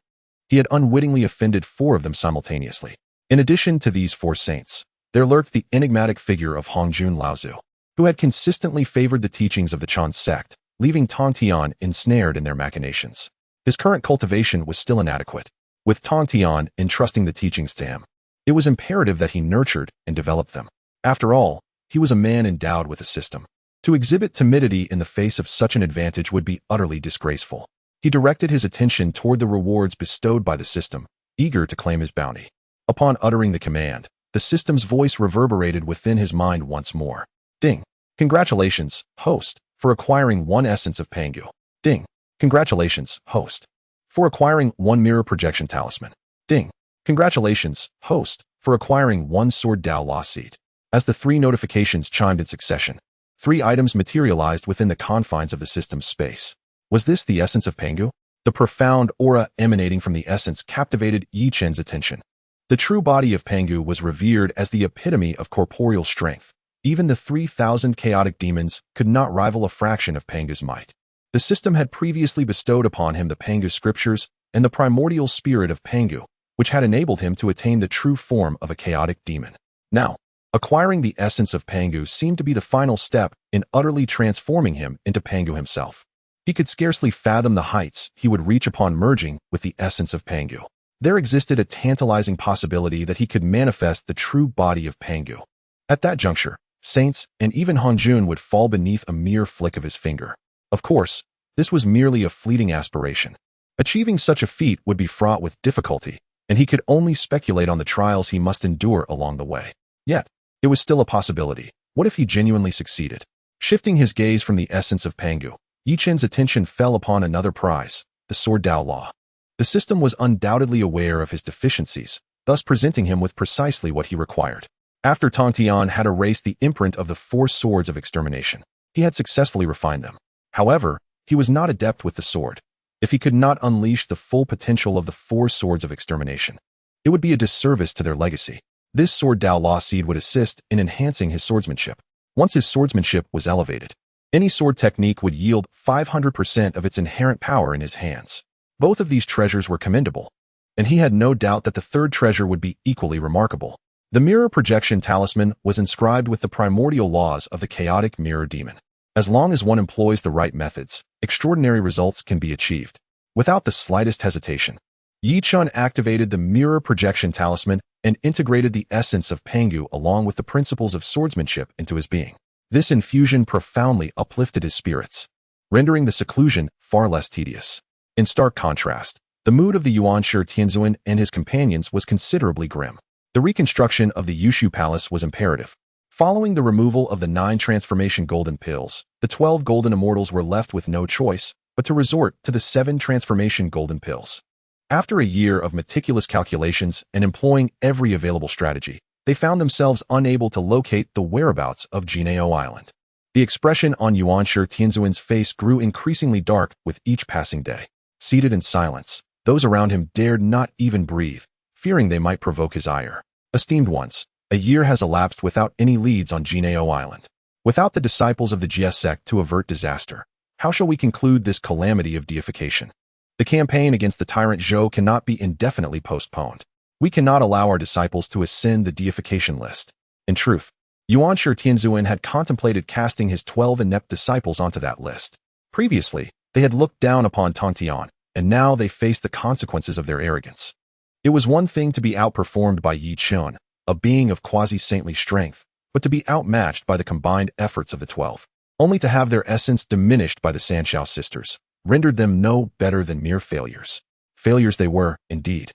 he had unwittingly offended 4 of them simultaneously. In addition to these 4 saints, there lurked the enigmatic figure of Hongjun Laozu, who had consistently favored the teachings of the Chen sect, leaving Tongtian ensnared in their machinations. His current cultivation was still inadequate. With Tongtian entrusting the teachings to him, it was imperative that he nurtured and developed them. After all, he was a man endowed with a system. To exhibit timidity in the face of such an advantage would be utterly disgraceful. He directed his attention toward the rewards bestowed by the system, eager to claim his bounty. Upon uttering the command, the system's voice reverberated within his mind once more. Ding! Congratulations, host, for acquiring 1 essence of Pangu. Ding! Congratulations, host, for acquiring 1 mirror projection talisman. Ding! Congratulations, host, for acquiring 1 sword Dao Law seed. As the 3 notifications chimed in succession, 3 items materialized within the confines of the system's space. Was this the essence of Pangu? The profound aura emanating from the essence captivated Yi Chen's attention. The true body of Pangu was revered as the epitome of corporeal strength. Even the 3,000 chaotic demons could not rival a fraction of Pangu's might. The system had previously bestowed upon him the Pangu scriptures and the primordial spirit of Pangu, which had enabled him to attain the true form of a chaotic demon. Now, acquiring the essence of Pangu seemed to be the final step in utterly transforming him into Pangu himself. He could scarcely fathom the heights he would reach upon merging with the essence of Pangu. There existed a tantalizing possibility that he could manifest the true body of Pangu. At that juncture, saints and even Hanjun would fall beneath a mere flick of his finger. Of course, this was merely a fleeting aspiration. Achieving such a feat would be fraught with difficulty, and he could only speculate on the trials he must endure along the way. Yet, it was still a possibility. What if he genuinely succeeded? Shifting his gaze from the essence of Pangu, Yi Chen's attention fell upon another prize, the Sword Dao Law. The system was undoubtedly aware of his deficiencies, thus presenting him with precisely what he required. After Tongtian had erased the imprint of the 4 swords of extermination, he had successfully refined them. However, he was not adept with the sword. If he could not unleash the full potential of the 4 swords of extermination, it would be a disservice to their legacy. This Sword Dao Law seed would assist in enhancing his swordsmanship. Once his swordsmanship was elevated, any sword technique would yield 500% of its inherent power in his hands. Both of these treasures were commendable, and he had no doubt that the third treasure would be equally remarkable. The mirror projection talisman was inscribed with the primordial laws of the chaotic mirror demon. As long as one employs the right methods, extraordinary results can be achieved. Without the slightest hesitation, Yi Chen activated the mirror projection talisman and integrated the essence of Pangu along with the principles of swordsmanship into his being. This infusion profoundly uplifted his spirits, rendering the seclusion far less tedious. In stark contrast, the mood of the Yuan Shi Tianzuan and his companions was considerably grim. The reconstruction of the Yushu Palace was imperative. Following the removal of the 9 transformation golden pills, the 12 golden immortals were left with no choice but to resort to the 7 transformation golden pills. After a year of meticulous calculations and employing every available strategy, they found themselves unable to locate the whereabouts of Jineo Island. The expression on Yuan Shi Tianzuan's face grew increasingly dark with each passing day. Seated in silence, those around him dared not even breathe, fearing they might provoke his ire. Esteemed ones, a year has elapsed without any leads on Jineo Island. Without the disciples of the Jie Sect to avert disaster, how shall we conclude this calamity of deification? The campaign against the tyrant Zhou cannot be indefinitely postponed. We cannot allow our disciples to ascend the deification list. In truth, Yuan Shi Tianzuan had contemplated casting his 12 inept disciples onto that list. Previously, they had looked down upon Tongtian, and now they faced the consequences of their arrogance. It was one thing to be outperformed by Yi Chen, a being of quasi-saintly strength, but to be outmatched by the combined efforts of the 12, only to have their essence diminished by the San Xiao sisters, rendered them no better than mere failures. Failures they were, indeed.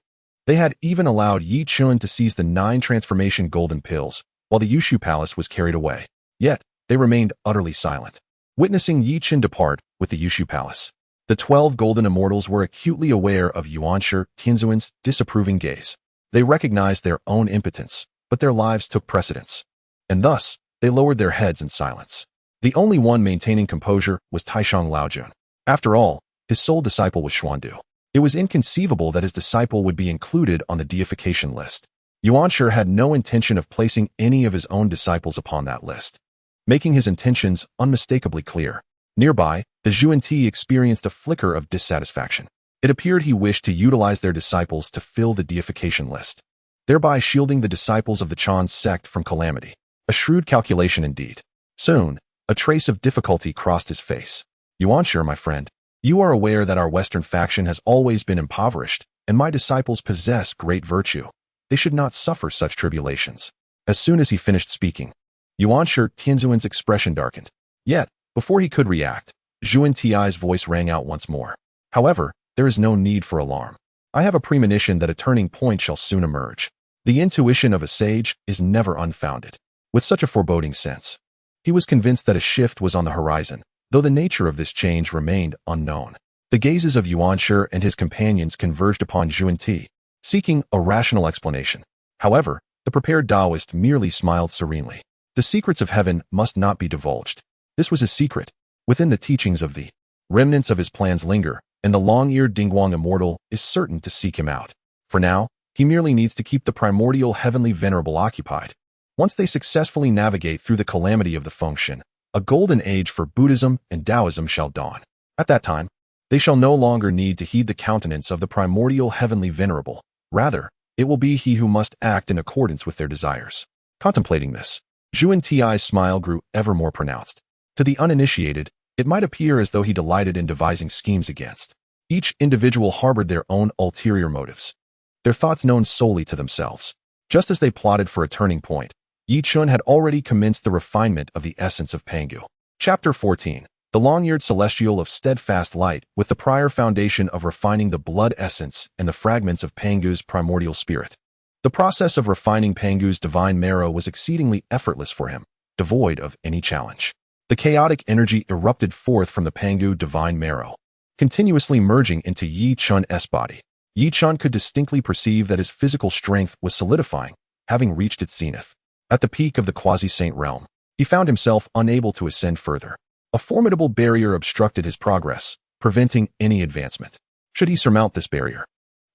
They had even allowed Yi Chen to seize the 9 transformation golden pills, while the Yushu Palace was carried away. Yet, they remained utterly silent. Witnessing Yi Chen depart with the Yushu Palace, the 12 golden immortals were acutely aware of Yuan Shi Tianzuan's disapproving gaze. They recognized their own impotence, but their lives took precedence. And thus, they lowered their heads in silence. The only one maintaining composure was Taishang Laojun. After all, his sole disciple was Xuandu. It was inconceivable that his disciple would be included on the deification list. Yuan Shi had no intention of placing any of his own disciples upon that list, making his intentions unmistakably clear. Nearby, the Zhuan experienced a flicker of dissatisfaction. It appeared he wished to utilize their disciples to fill the deification list, thereby shielding the disciples of the Chen sect from calamity. A shrewd calculation indeed. Soon, a trace of difficulty crossed his face. Yuan Shi, my friend, you are aware that our Western faction has always been impoverished, and my disciples possess great virtue. They should not suffer such tribulations. As soon as he finished speaking, Yuan Shi Tianzuan's expression darkened. Yet, before he could react, Zhuan Ti's voice rang out once more. However, there is no need for alarm. I have a premonition that a turning point shall soon emerge. The intuition of a sage is never unfounded. With such a foreboding sense, he was convinced that a shift was on the horizon, though the nature of this change remained unknown. The gazes of Yuan Shi and his companions converged upon Zhuan Ti, seeking a rational explanation. However, the prepared Taoist merely smiled serenely. The secrets of heaven must not be divulged. This was his secret. Within the teachings of the remnants of his plans linger, and the long-eared Dingguang Immortal is certain to seek him out. For now, he merely needs to keep the primordial heavenly venerable occupied. Once they successfully navigate through the calamity of the Tongtian, a golden age for Buddhism and Taoism shall dawn. At that time, they shall no longer need to heed the countenance of the primordial heavenly venerable. Rather, it will be he who must act in accordance with their desires. Contemplating this, Yuan Shi's smile grew ever more pronounced. To the uninitiated, it might appear as though he delighted in devising schemes against. Each individual harbored their own ulterior motives, their thoughts known solely to themselves. Just as they plotted for a turning point, Yi Chun had already commenced the refinement of the essence of Pangu. Chapter 14. The long-eared celestial of steadfast light, with the prior foundation of refining the blood essence and the fragments of Pangu's primordial spirit. The process of refining Pangu's divine marrow was exceedingly effortless for him, devoid of any challenge. The chaotic energy erupted forth from the Pangu divine marrow, continuously merging into Yi Chun's body. Yi Chun could distinctly perceive that his physical strength was solidifying, having reached its zenith. At the peak of the quasi-saint realm, he found himself unable to ascend further. A formidable barrier obstructed his progress, preventing any advancement. Should he surmount this barrier,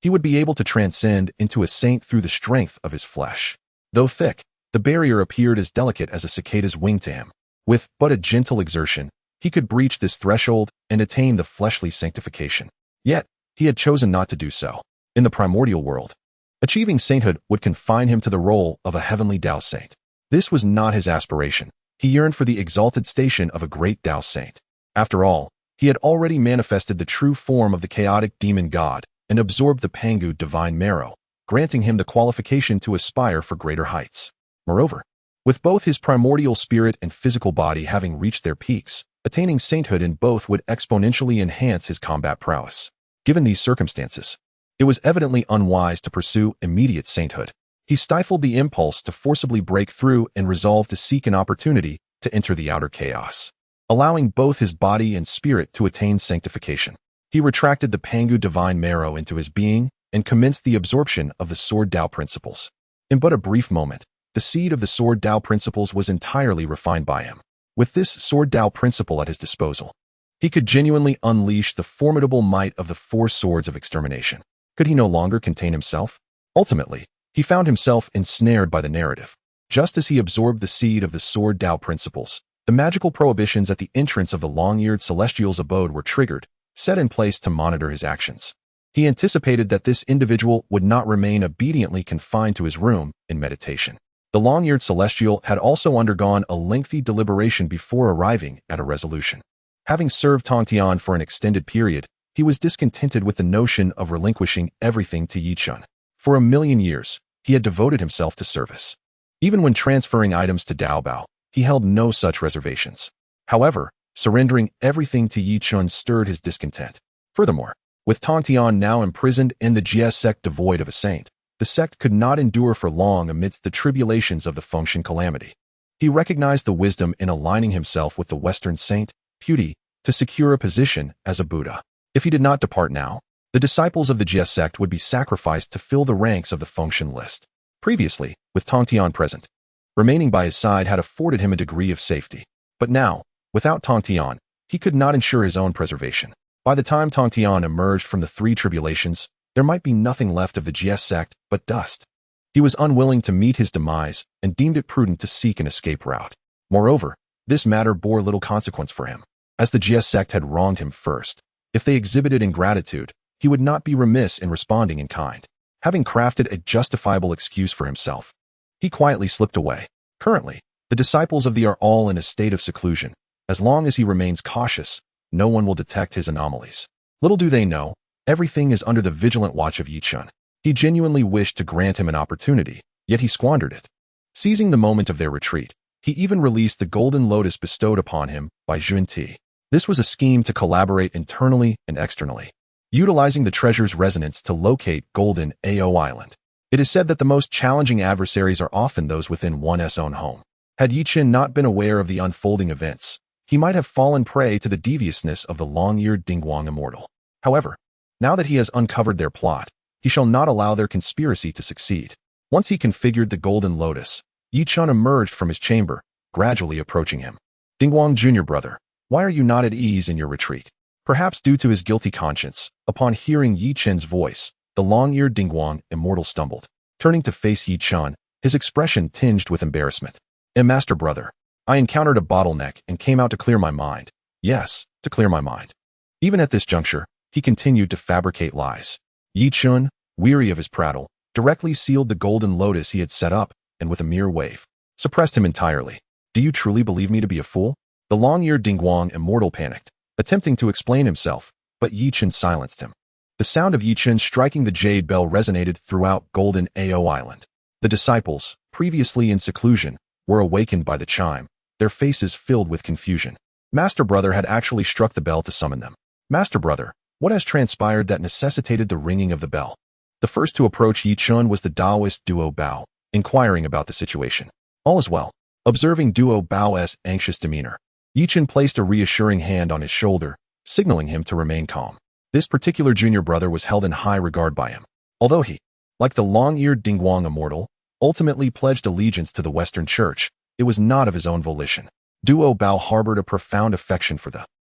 he would be able to transcend into a saint through the strength of his flesh. Though thick, the barrier appeared as delicate as a cicada's wing to him. With but a gentle exertion, he could breach this threshold and attain the fleshly sanctification. Yet, he had chosen not to do so. In the primordial world, achieving sainthood would confine him to the role of a heavenly Tao saint. This was not his aspiration. He yearned for the exalted station of a great Tao saint. After all, he had already manifested the true form of the chaotic demon god and absorbed the Pangu divine marrow, granting him the qualification to aspire for greater heights. Moreover, with both his primordial spirit and physical body having reached their peaks, attaining sainthood in both would exponentially enhance his combat prowess. Given these circumstances, it was evidently unwise to pursue immediate sainthood. He stifled the impulse to forcibly break through and resolved to seek an opportunity to enter the outer chaos, allowing both his body and spirit to attain sanctification. He retracted the Pangu divine marrow into his being and commenced the absorption of the Sword Tao principles. In but a brief moment, the seed of the Sword Tao principles was entirely refined by him. With this Sword Tao principle at his disposal, he could genuinely unleash the formidable might of the four swords of extermination. Could he no longer contain himself? Ultimately, he found himself ensnared by the narrative. Just as he absorbed the seed of the Sword Tao principles, the magical prohibitions at the entrance of the long-eared celestial's abode were triggered, set in place to monitor his actions. He anticipated that this individual would not remain obediently confined to his room in meditation. The long-eared celestial had also undergone a lengthy deliberation before arriving at a resolution. Having served Tongtian for an extended period, he was discontented with the notion of relinquishing everything to Yi Chun. For 1,000,000 years, he had devoted himself to service. Even when transferring items to Daobao, he held no such reservations. However, surrendering everything to Yi Chun stirred his discontent. Furthermore, with Tongtian now imprisoned in the Jie Sect devoid of a saint, the sect could not endure for long amidst the tribulations of the Tongtian calamity. He recognized the wisdom in aligning himself with the Western saint, Puti, to secure a position as a Buddha. If he did not depart now, the disciples of the Jie Sect would be sacrificed to fill the ranks of the Tongtian list. Previously, with Tongtian present, remaining by his side had afforded him a degree of safety. But now, without Tongtian, he could not ensure his own preservation. By the time Tongtian emerged from the three tribulations, there might be nothing left of the Jie Sect but dust. He was unwilling to meet his demise and deemed it prudent to seek an escape route. Moreover, this matter bore little consequence for him, as the Jie Sect had wronged him first. If they exhibited ingratitude, he would not be remiss in responding in kind. Having crafted a justifiable excuse for himself, he quietly slipped away. Currently, the disciples of the are all in a state of seclusion. As long as he remains cautious, no one will detect his anomalies. Little do they know, everything is under the vigilant watch of Yi Chun. He genuinely wished to grant him an opportunity, yet he squandered it. Seizing the moment of their retreat, he even released the golden lotus bestowed upon him by Yuan Shi. This was a scheme to collaborate internally and externally, utilizing the treasure's resonance to locate Golden Ao Island. It is said that the most challenging adversaries are often those within one's own home. Had Yi Chun not been aware of the unfolding events, he might have fallen prey to the deviousness of the long-eared Dingguang Immortal. However, now that he has uncovered their plot, he shall not allow their conspiracy to succeed. Once he configured the golden lotus, Yi Chun emerged from his chamber, gradually approaching him. Dingguang Jr. brother, why are you not at ease in your retreat? Perhaps due to his guilty conscience, upon hearing Yi Chen's voice, the long-eared Dingguang Immortal stumbled. Turning to face Yi Chen, his expression tinged with embarrassment. Master brother, I encountered a bottleneck and came out to clear my mind. Yes, to clear my mind. Even at this juncture, he continued to fabricate lies. Yi Chen, weary of his prattle, directly sealed the golden lotus he had set up, and with a mere wave, suppressed him entirely. Do you truly believe me to be a fool? The long-eared Dingguang Immortal panicked, attempting to explain himself, but Yi Chen silenced him. The sound of Yi Chen striking the jade bell resonated throughout Golden Ao Island. The disciples, previously in seclusion, were awakened by the chime, their faces filled with confusion. Master Brother had actually struck the bell to summon them. Master Brother, what has transpired that necessitated the ringing of the bell? The first to approach Yi Chen was the Taoist Duo Bao, inquiring about the situation. All is well. Observing Duo Bao's anxious demeanor, Yi Chen placed a reassuring hand on his shoulder, signaling him to remain calm. This particular junior brother was held in high regard by him. Although he, like the long-eared Dingguang Immortal, ultimately pledged allegiance to the Western Church, it was not of his own volition. Duo Bao harbored a profound affection for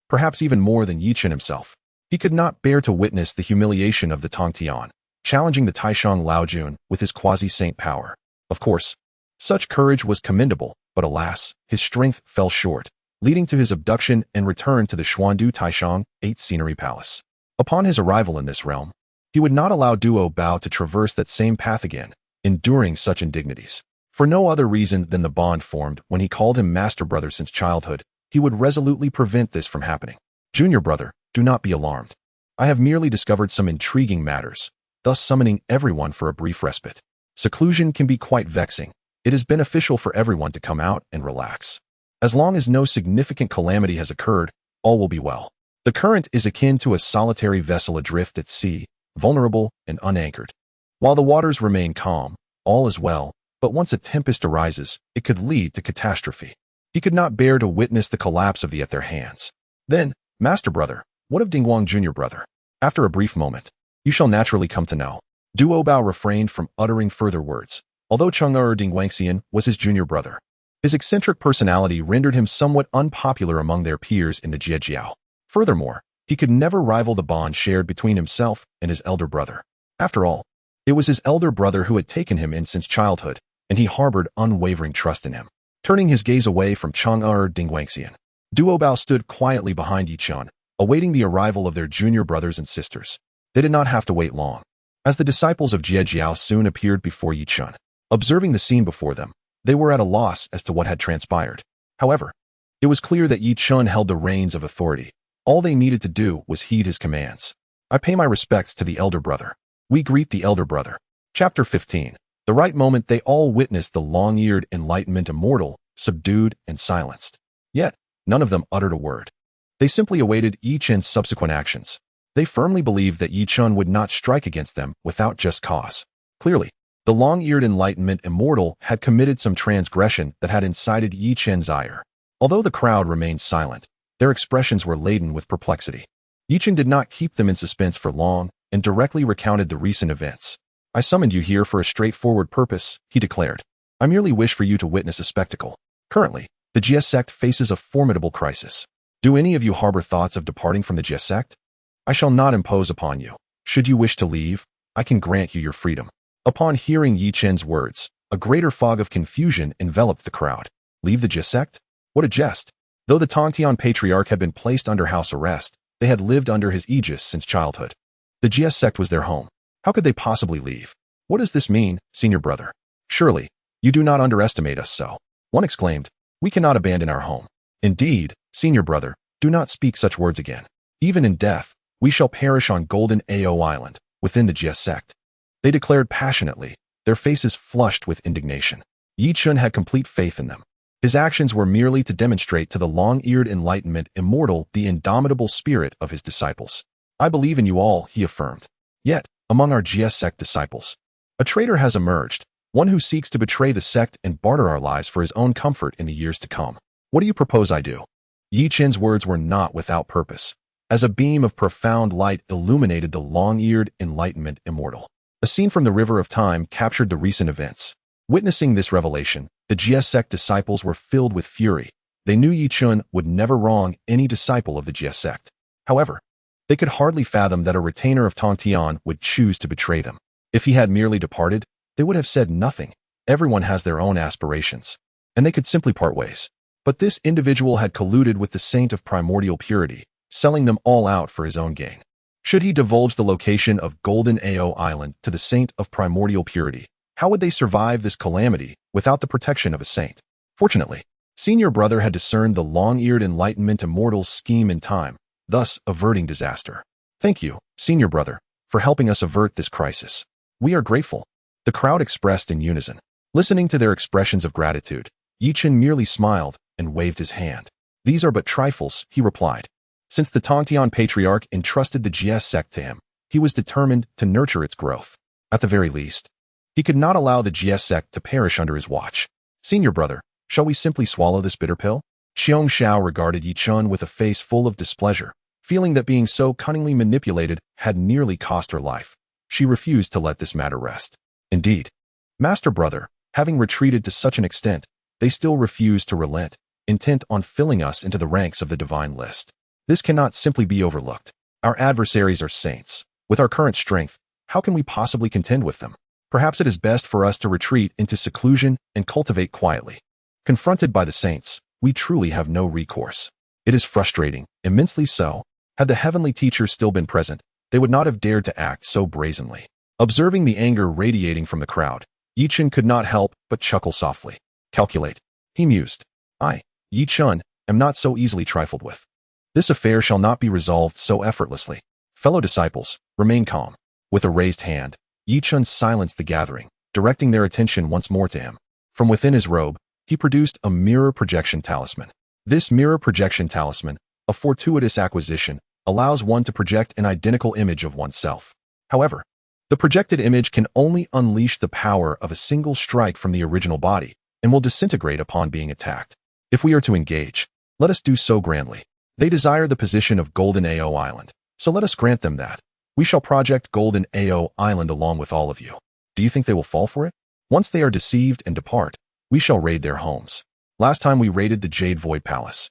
perhaps even more than Yi Chen himself. He could not bear to witness the humiliation of the Tongtian, challenging the Taishang Laojun with his quasi-saint power. Of course, such courage was commendable, but alas, his strength fell short, leading to his abduction and return to the Xuandu Taishang 8th Scenery Palace. Upon his arrival in this realm, he would not allow Duo Bao to traverse that same path again, enduring such indignities. For no other reason than the bond formed when he called him Master Brother since childhood, he would resolutely prevent this from happening. Junior brother, do not be alarmed. I have merely discovered some intriguing matters, thus summoning everyone for a brief respite. Seclusion can be quite vexing. It is beneficial for everyone to come out and relax. As long as no significant calamity has occurred, all will be well. The current is akin to a solitary vessel adrift at sea, vulnerable and unanchored. While the waters remain calm, all is well, but once a tempest arises, it could lead to catastrophe. He could not bear to witness the collapse of the at their hands. Then, Master Brother, what of Dingguang Junior Brother? After a brief moment, you shall naturally come to know. Duo Bao refrained from uttering further words, although Chang'er Dingguangxian was his junior brother. His eccentric personality rendered him somewhat unpopular among their peers in the Jie. Furthermore, he could never rival the bond shared between himself and his elder brother. After all, it was his elder brother who had taken him in since childhood, and he harbored unwavering trust in him. Turning his gaze away from Chang'er Dingguangxian, Duo Bao stood quietly behind Yi Chen, awaiting the arrival of their junior brothers and sisters. They did not have to wait long, as the disciples of Jie soon appeared before Yi Chen. Observing the scene before them, they were at a loss as to what had transpired. However, it was clear that Yi Chen held the reins of authority. All they needed to do was heed his commands. I pay my respects to the elder brother. We greet the elder brother. Chapter 15. The right moment they all witnessed the long-eared Enlightenment Immortal, subdued and silenced. Yet, none of them uttered a word. They simply awaited Yi Chen's subsequent actions. They firmly believed that Yi Chen would not strike against them without just cause. Clearly, the long-eared Enlightenment Immortal had committed some transgression that had incited Yi Chen's ire. Although the crowd remained silent, their expressions were laden with perplexity. Yi Chen did not keep them in suspense for long and directly recounted the recent events. I summoned you here for a straightforward purpose, he declared. I merely wish for you to witness a spectacle. Currently, the Jie Sect faces a formidable crisis. Do any of you harbor thoughts of departing from the Jie Sect? I shall not impose upon you. Should you wish to leave, I can grant you your freedom. Upon hearing Yi Chen's words, a greater fog of confusion enveloped the crowd. Leave the Jie Sect? What a jest! Though the Tongtian patriarch had been placed under house arrest, they had lived under his aegis since childhood. The Jie Sect was their home. How could they possibly leave? What does this mean, senior brother? Surely, you do not underestimate us so. One exclaimed, we cannot abandon our home. Indeed, senior brother, do not speak such words again. Even in death, we shall perish on Golden Ao Island, within the Jie Sect. They declared passionately, their faces flushed with indignation. Yi Chen had complete faith in them. His actions were merely to demonstrate to the long-eared Enlightenment Immortal the indomitable spirit of his disciples. I believe in you all, he affirmed. Yet, among our Jie Sect disciples, a traitor has emerged, one who seeks to betray the sect and barter our lives for his own comfort in the years to come. What do you propose I do? Yi Chen's words were not without purpose, as a beam of profound light illuminated the long-eared Enlightenment Immortal. A scene from the River of Time captured the recent events. Witnessing this revelation, the Jie Sect disciples were filled with fury. They knew Yi Chen would never wrong any disciple of the Jie Sect. However, they could hardly fathom that a retainer of Tongtian would choose to betray them. If he had merely departed, they would have said nothing. Everyone has their own aspirations, and they could simply part ways. But this individual had colluded with the Saint of Primordial Purity, selling them all out for his own gain. Should he divulge the location of Golden Ao Island to the Saint of Primordial Purity, how would they survive this calamity without the protection of a saint? Fortunately, Senior Brother had discerned the long-eared Enlightenment Immortal's scheme in time, thus averting disaster. Thank you, Senior Brother, for helping us avert this crisis. We are grateful. The crowd expressed in unison. Listening to their expressions of gratitude, Chen merely smiled and waved his hand. These are but trifles, he replied. Since the Tongtian Patriarch entrusted the Jie Sect to him, he was determined to nurture its growth. At the very least, he could not allow the Jie Sect to perish under his watch. Senior Brother, shall we simply swallow this bitter pill? San Xiao regarded Chen with a face full of displeasure, feeling that being so cunningly manipulated had nearly cost her life. She refused to let this matter rest. Indeed, Master Brother, having retreated to such an extent, they still refuse to relent, intent on filling us into the ranks of the divine list. This cannot simply be overlooked. Our adversaries are saints. With our current strength, how can we possibly contend with them? Perhaps it is best for us to retreat into seclusion and cultivate quietly. Confronted by the saints, we truly have no recourse. It is frustrating, immensely so. Had the heavenly teacher still been present, they would not have dared to act so brazenly. Observing the anger radiating from the crowd, Chen could not help but chuckle softly. Calculate, he mused. I, Chen, am not so easily trifled with. This affair shall not be resolved so effortlessly. Fellow disciples, remain calm. With a raised hand, Chen silenced the gathering, directing their attention once more to him. From within his robe, he produced a mirror projection talisman. This mirror projection talisman, a fortuitous acquisition, allows one to project an identical image of oneself. However, the projected image can only unleash the power of a single strike from the original body and will disintegrate upon being attacked. If we are to engage, let us do so grandly. They desire the position of Golden Ao Island, so let us grant them that. We shall project Golden Ao Island along with all of you. Do you think they will fall for it? Once they are deceived and depart, we shall raid their homes. Last time we raided the Jade Void Palace.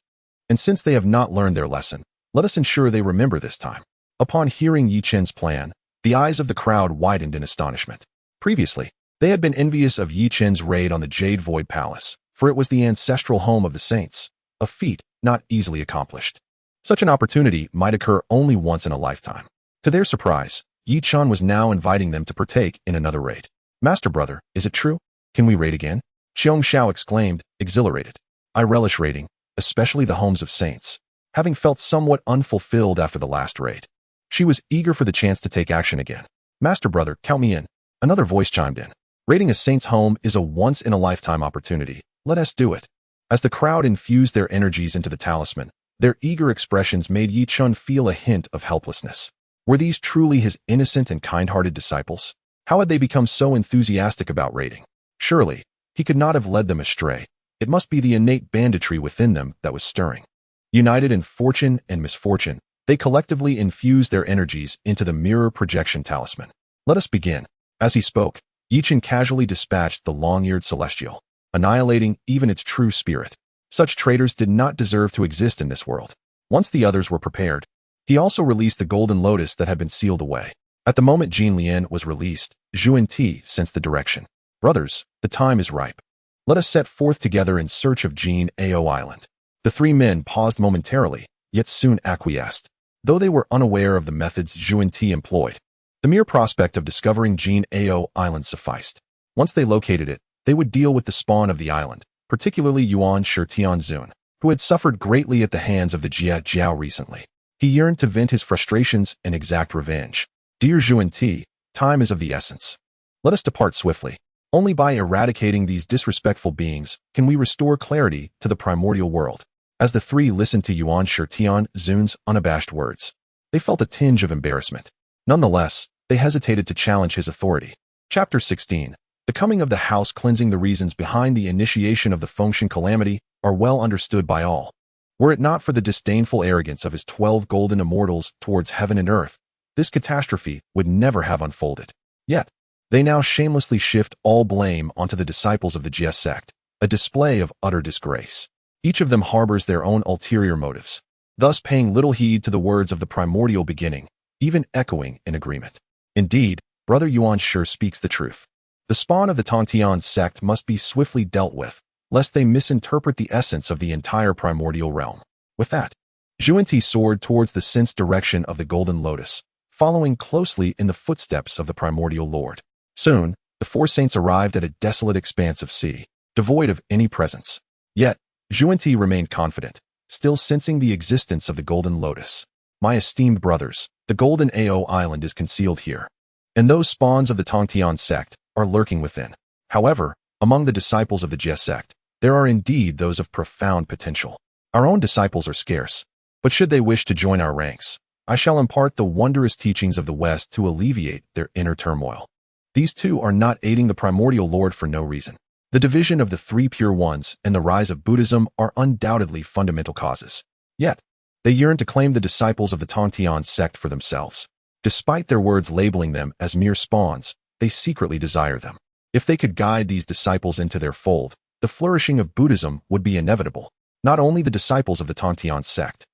And since they have not learned their lesson, let us ensure they remember this time. Upon hearing Chen's plan, the eyes of the crowd widened in astonishment. Previously, they had been envious of Chen's raid on the Jade Void Palace, for it was the ancestral home of the saints, a feat not easily accomplished. Such an opportunity might occur only once in a lifetime. To their surprise, Chen was now inviting them to partake in another raid. Master Brother, is it true? Can we raid again? San Xiao exclaimed, exhilarated. I relish raiding, especially the homes of saints, having felt somewhat unfulfilled after the last raid. She was eager for the chance to take action again. Master Brother, count me in. Another voice chimed in. Raiding a saint's home is a once-in-a-lifetime opportunity. Let us do it. As the crowd infused their energies into the talisman, their eager expressions made Chen feel a hint of helplessness. Were these truly his innocent and kind-hearted disciples? How had they become so enthusiastic about raiding? Surely, he could not have led them astray. It must be the innate banditry within them that was stirring. United in fortune and misfortune, they collectively infused their energies into the mirror projection talisman. Let us begin. As he spoke, Chen casually dispatched the long-eared celestial, annihilating even its true spirit. Such traitors did not deserve to exist in this world. Once the others were prepared, he also released the golden lotus that had been sealed away. At the moment Jean Lian was released, Yuan Shi sensed the direction. Brothers, the time is ripe. Let us set forth together in search of Golden Ao Island. The three men paused momentarily, yet soon acquiesced. Though they were unaware of the methods Yuan Shi employed, the mere prospect of discovering Golden Ao Island sufficed. Once they located it, they would deal with the spawn of the island, particularly Yuan Shi Tianzun, who had suffered greatly at the hands of the Jie Jiao recently. He yearned to vent his frustrations and exact revenge. Dear Yuan Shi, time is of the essence. Let us depart swiftly. Only by eradicating these disrespectful beings can we restore clarity to the primordial world. As the three listened to Yuan Shi Tianzun's unabashed words, they felt a tinge of embarrassment. Nonetheless, they hesitated to challenge his authority. Chapter 16. The coming of the house cleansing. The reasons behind the initiation of the Fengshen calamity are well understood by all. Were it not for the disdainful arrogance of his 12 golden immortals towards heaven and earth, this catastrophe would never have unfolded. Yet, they now shamelessly shift all blame onto the disciples of the Jie Sect, a display of utter disgrace. Each of them harbors their own ulterior motives. thus paying little heed to the words of the primordial beginning, even echoing in agreement. Indeed, Brother Yuan sure speaks the truth. The spawn of the Tongtian sect must be swiftly dealt with, lest they misinterpret the essence of the entire primordial realm. With that, Zhuan soared towards the sense direction of the Golden Lotus, following closely in the footsteps of the primordial lord. Soon, the four saints arrived at a desolate expanse of sea, devoid of any presence. Yet, Zhuan remained confident, still sensing the existence of the Golden Lotus. My esteemed brothers, the Golden Ao Island is concealed here, and those spawns of the Tongtian sect are lurking within. However, among the disciples of the Jie Sect, there are indeed those of profound potential. Our own disciples are scarce, but should they wish to join our ranks, I shall impart the wondrous teachings of the West to alleviate their inner turmoil. These two are not aiding the primordial lord for no reason. The division of the three pure ones and the rise of Buddhism are undoubtedly fundamental causes. Yet, they yearn to claim the disciples of the Tongtian sect for themselves. Despite their words labeling them as mere spawns, they secretly desire them. If they could guide these disciples into their fold, the flourishing of Buddhism would be inevitable. Not only the disciples of the Tongtian sect,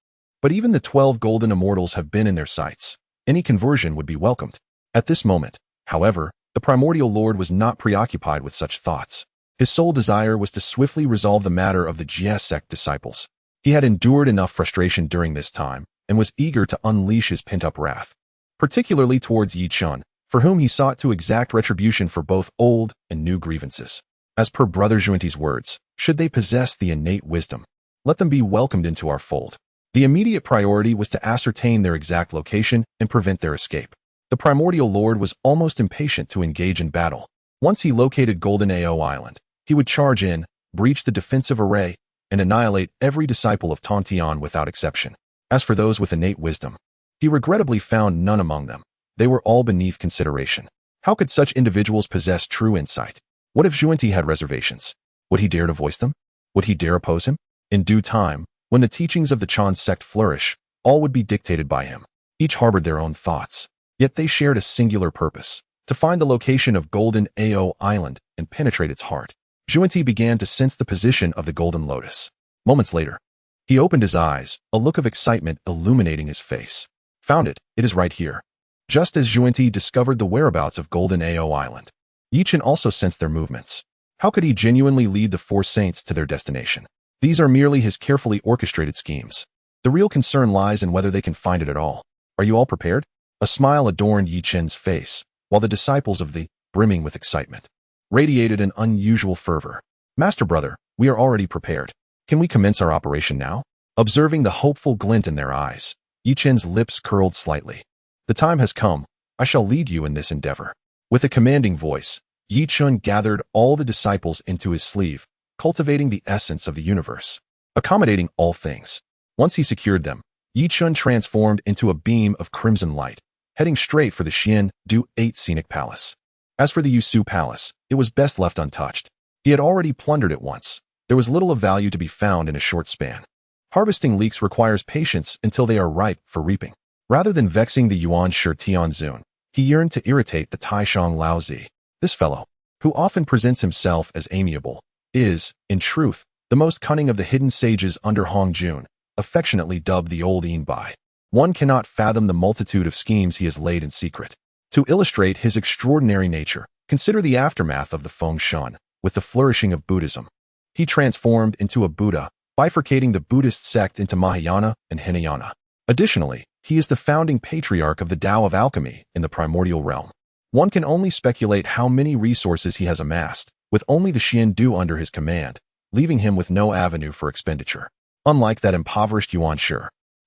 but even the 12 golden immortals have been in their sights. Any conversion would be welcomed. At this moment, however, the primordial lord was not preoccupied with such thoughts. His sole desire was to swiftly resolve the matter of the Jie Sect disciples. He had endured enough frustration during this time and was eager to unleash his pent-up wrath, particularly towards Chen, for whom he sought to exact retribution for both old and new grievances. As per Brother Zhuan's words, should they possess the innate wisdom, let them be welcomed into our fold. The immediate priority was to ascertain their exact location and prevent their escape. The primordial lord was almost impatient to engage in battle. Once he located Golden Ao Island, he would charge in, breach the defensive array, and annihilate every disciple of Tongtian without exception. As for those with innate wisdom, he regrettably found none among them. They were all beneath consideration. How could such individuals possess true insight? What if Zhuan had reservations? Would he dare to voice them? Would he dare oppose him? In due time, when the teachings of the Chen sect flourish, all would be dictated by him. Each harbored their own thoughts, yet they shared a singular purpose: to find the location of Golden Ao Island and penetrate its heart. Zhuan began to sense the position of the Golden Lotus. Moments later, he opened his eyes, a look of excitement illuminating his face. Found it, it is right here. Just as Zhuan discovered the whereabouts of Golden Ao Island, Chen also sensed their movements. How could he genuinely lead the four saints to their destination? These are merely his carefully orchestrated schemes. The real concern lies in whether they can find it at all. Are you all prepared? A smile adorned Chen's face, while the disciples of the, brimming with excitement, radiated an unusual fervor. Master brother, we are already prepared. Can we commence our operation now? Observing the hopeful glint in their eyes, Chen's lips curled slightly. The time has come. I shall lead you in this endeavor. With a commanding voice, Chen gathered all the disciples into his sleeve, cultivating the essence of the universe, accommodating all things. Once he secured them, Chen transformed into a beam of crimson light, heading straight for the Xian Du 8 Scenic Palace. As for the Yusu Palace, it was best left untouched. He had already plundered it once. There was little of value to be found in a short span. Harvesting leeks requires patience until they are ripe for reaping. Rather than vexing the Yuan Shi Tianzun, he yearned to irritate the Taishang Laozi. This fellow, who often presents himself as amiable, is, in truth, the most cunning of the hidden sages under Hongjun, affectionately dubbed the Old Bai. One cannot fathom the multitude of schemes he has laid in secret. To illustrate his extraordinary nature, consider the aftermath of the Feng Shan, with the flourishing of Buddhism. He transformed into a Buddha, bifurcating the Buddhist sect into Mahayana and Hinayana. Additionally, he is the founding patriarch of the Tao of Alchemy in the primordial realm. One can only speculate how many resources he has amassed, with only the Xian Du under his command, leaving him with no avenue for expenditure. Unlike that impoverished Yuan Shi,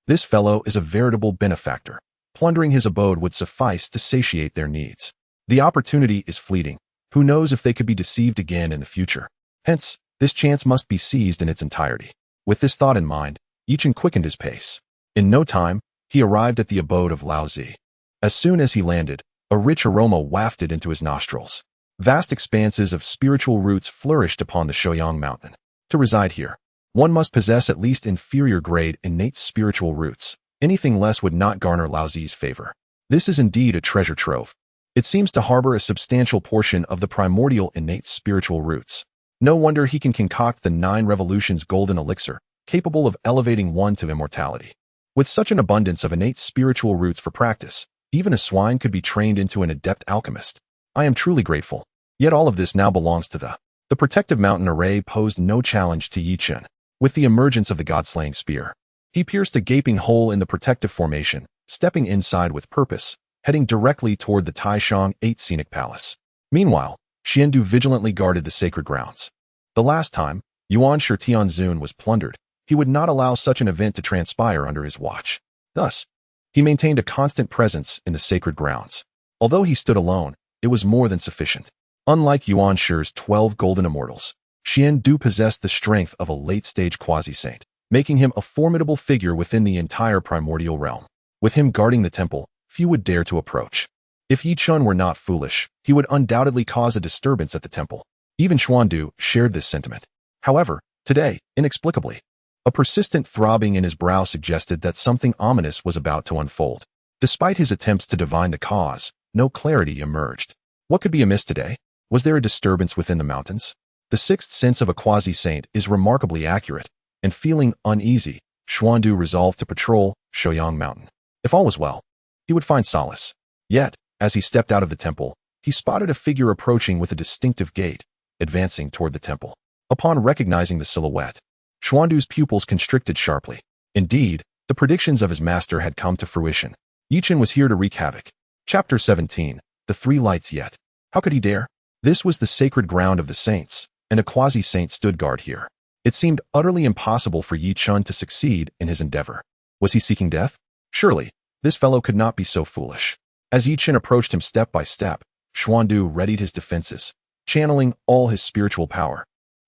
this fellow is a veritable benefactor. Plundering his abode would suffice to satiate their needs. The opportunity is fleeting. Who knows if they could be deceived again in the future? Hence, this chance must be seized in its entirety. With this thought in mind, Chen quickened his pace. In no time, he arrived at the abode of Lao Zi. As soon as he landed, a rich aroma wafted into his nostrils. Vast expanses of spiritual roots flourished upon the Shouyang mountain. To reside here, one must possess at least inferior-grade innate spiritual roots. Anything less would not garner Lao Zi's favor. This is indeed a treasure trove. It seems to harbor a substantial portion of the primordial innate spiritual roots. No wonder he can concoct the 9 revolutions golden elixir, capable of elevating one to immortality. With such an abundance of innate spiritual roots for practice, even a swine could be trained into an adept alchemist. I am truly grateful. Yet all of this now belongs to the protective mountain array posed no challenge to Yi Chen. With the emergence of the god-slaying spear, he pierced a gaping hole in the protective formation, stepping inside with purpose, heading directly toward the Taishang 8 Scenic Palace. Meanwhile, Xiandu vigilantly guarded the sacred grounds. The last time Yuan Shi Tianzun was plundered, he would not allow such an event to transpire under his watch. Thus, he maintained a constant presence in the sacred grounds. Although he stood alone, it was more than sufficient. Unlike Yuan Shi's 12 golden immortals, Xiandu possessed the strength of a late-stage quasi-saint, making him a formidable figure within the entire primordial realm. With him guarding the temple, few would dare to approach. If Yi Chen were not foolish, he would undoubtedly cause a disturbance at the temple. Even Xuandu shared this sentiment. However, today, inexplicably, a persistent throbbing in his brow suggested that something ominous was about to unfold. Despite his attempts to divine the cause, no clarity emerged. What could be amiss today? Was there a disturbance within the mountains? The sixth sense of a quasi-saint is remarkably accurate, and feeling uneasy, Xuandu resolved to patrol Shouyang Mountain. If all was well, he would find solace. Yet, as he stepped out of the temple, he spotted a figure approaching with a distinctive gait, advancing toward the temple. Upon recognizing the silhouette, Xuandu's pupils constricted sharply. Indeed, the predictions of his master had come to fruition. Yi Chen was here to wreak havoc. Chapter 17, The Three Lights Yet. How could he dare? This was the sacred ground of the saints, and a quasi-saint stood guard here. It seemed utterly impossible for Yi Chen to succeed in his endeavor. Was he seeking death? Surely, this fellow could not be so foolish. As Yi Chen approached him step by step, Xuandu readied his defenses, channeling all his spiritual power,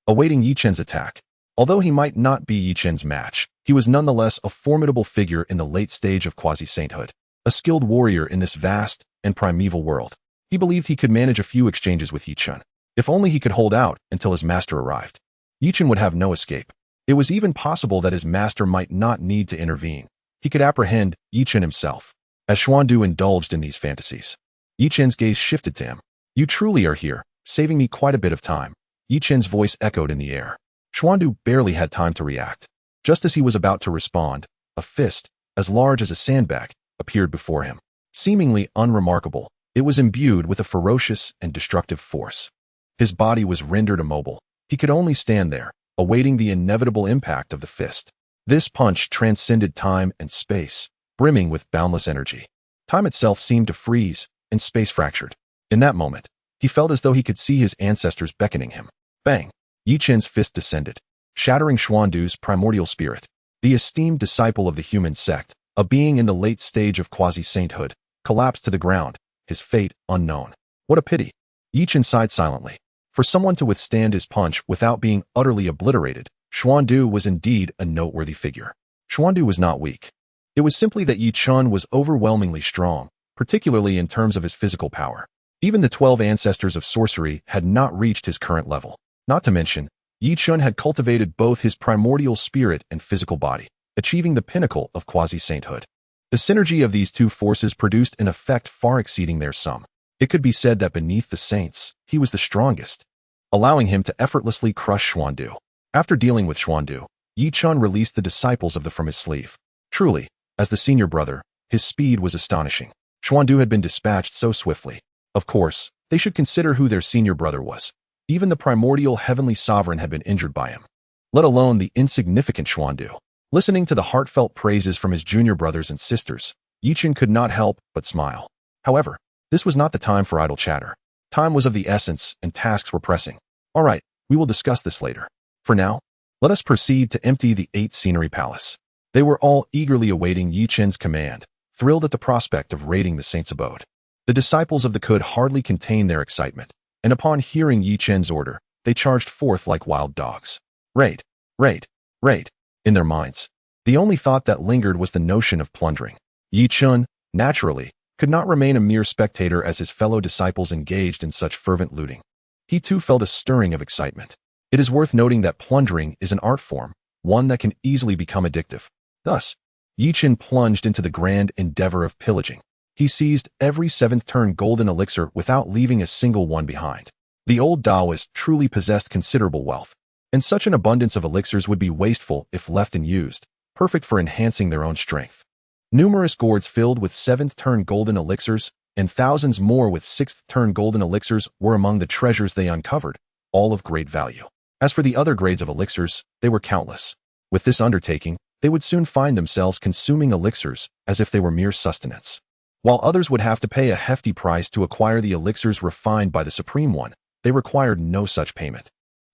awaiting Yi Chen's attack. Although he might not be Yi Chen's match, he was nonetheless a formidable figure in the late stage of quasi-sainthood, a skilled warrior in this vast and primeval world. He believed he could manage a few exchanges with Yi Chen. If only he could hold out until his master arrived. Yi Chen would have no escape. It was even possible that his master might not need to intervene. He could apprehend Yi Chen himself. As Xuandu indulged in these fantasies, Yi Chen's gaze shifted to him. You truly are here, saving me quite a bit of time. Yi Chen's voice echoed in the air. Xuandu barely had time to react. Just as he was about to respond, a fist, as large as a sandbag, appeared before him. Seemingly unremarkable, it was imbued with a ferocious and destructive force. His body was rendered immobile. He could only stand there, awaiting the inevitable impact of the fist. This punch transcended time and space, brimming with boundless energy. Time itself seemed to freeze, and space fractured. In that moment, he felt as though he could see his ancestors beckoning him. Bang! Yi Chen's fist descended, shattering Xuandu's primordial spirit. The esteemed disciple of the human sect, a being in the late stage of quasi-sainthood, collapsed to the ground, his fate unknown. What a pity! Yi Chen sighed silently. For someone to withstand his punch without being utterly obliterated, Xuandu was indeed a noteworthy figure. Xuandu was not weak. It was simply that Yi Chen was overwhelmingly strong, particularly in terms of his physical power. Even the 12 ancestors of sorcery had not reached his current level. Not to mention, Yi Chen had cultivated both his primordial spirit and physical body, achieving the pinnacle of quasi-sainthood. The synergy of these two forces produced an effect far exceeding their sum. It could be said that beneath the saints, he was the strongest, allowing him to effortlessly crush Xuandu. After dealing with Xuandu, Yi Chen released the disciples of the from his sleeve. Truly, as the senior brother, his speed was astonishing. Xuandu had been dispatched so swiftly. Of course, they should consider who their senior brother was. Even the primordial heavenly sovereign had been injured by him, let alone the insignificant Xuandu. Listening to the heartfelt praises from his junior brothers and sisters, Yi Chen could not help but smile. However, this was not the time for idle chatter. Time was of the essence and tasks were pressing. All right, we will discuss this later. For now, let us proceed to empty the 8 Scenery Palace. They were all eagerly awaiting Yi Chen's command, thrilled at the prospect of raiding the saint's abode. The disciples of the could hardly contain their excitement, and upon hearing Yi Chen's order, they charged forth like wild dogs. Raid, raid, raid. In their minds, the only thought that lingered was the notion of plundering. Yi Chen, naturally, could not remain a mere spectator as his fellow disciples engaged in such fervent looting. He too felt a stirring of excitement. It is worth noting that plundering is an art form, one that can easily become addictive. Thus, Yi Chen plunged into the grand endeavor of pillaging. He seized every 7th turn golden elixir without leaving a single one behind. The old Taoist truly possessed considerable wealth, and such an abundance of elixirs would be wasteful if left unused. perfect for enhancing their own strength. Numerous gourds filled with 7th-turn golden elixirs and thousands more with 6th-turn golden elixirs were among the treasures they uncovered, all of great value. As for the other grades of elixirs, they were countless. With this undertaking, they would soon find themselves consuming elixirs as if they were mere sustenance. While others would have to pay a hefty price to acquire the elixirs refined by the Supreme One, they required no such payment.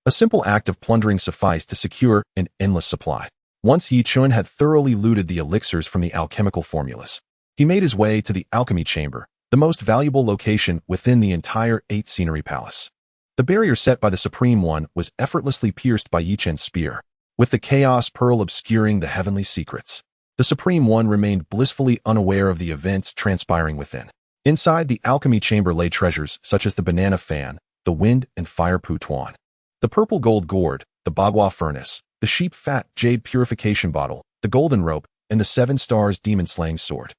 A simple act of plundering sufficed to secure an endless supply. Once Chen had thoroughly looted the elixirs from the alchemical formulas, he made his way to the alchemy chamber, the most valuable location within the entire 8 scenery palace. The barrier set by the Supreme One was effortlessly pierced by Chen's spear, with the chaos pearl obscuring the heavenly secrets. The Supreme One remained blissfully unaware of the events transpiring within. Inside the alchemy chamber lay treasures such as the banana fan, the wind and fire putuan, the purple gold gourd, the bagua furnace, the sheep fat jade purification bottle, the golden rope, and the 7 stars demon-slaying sword.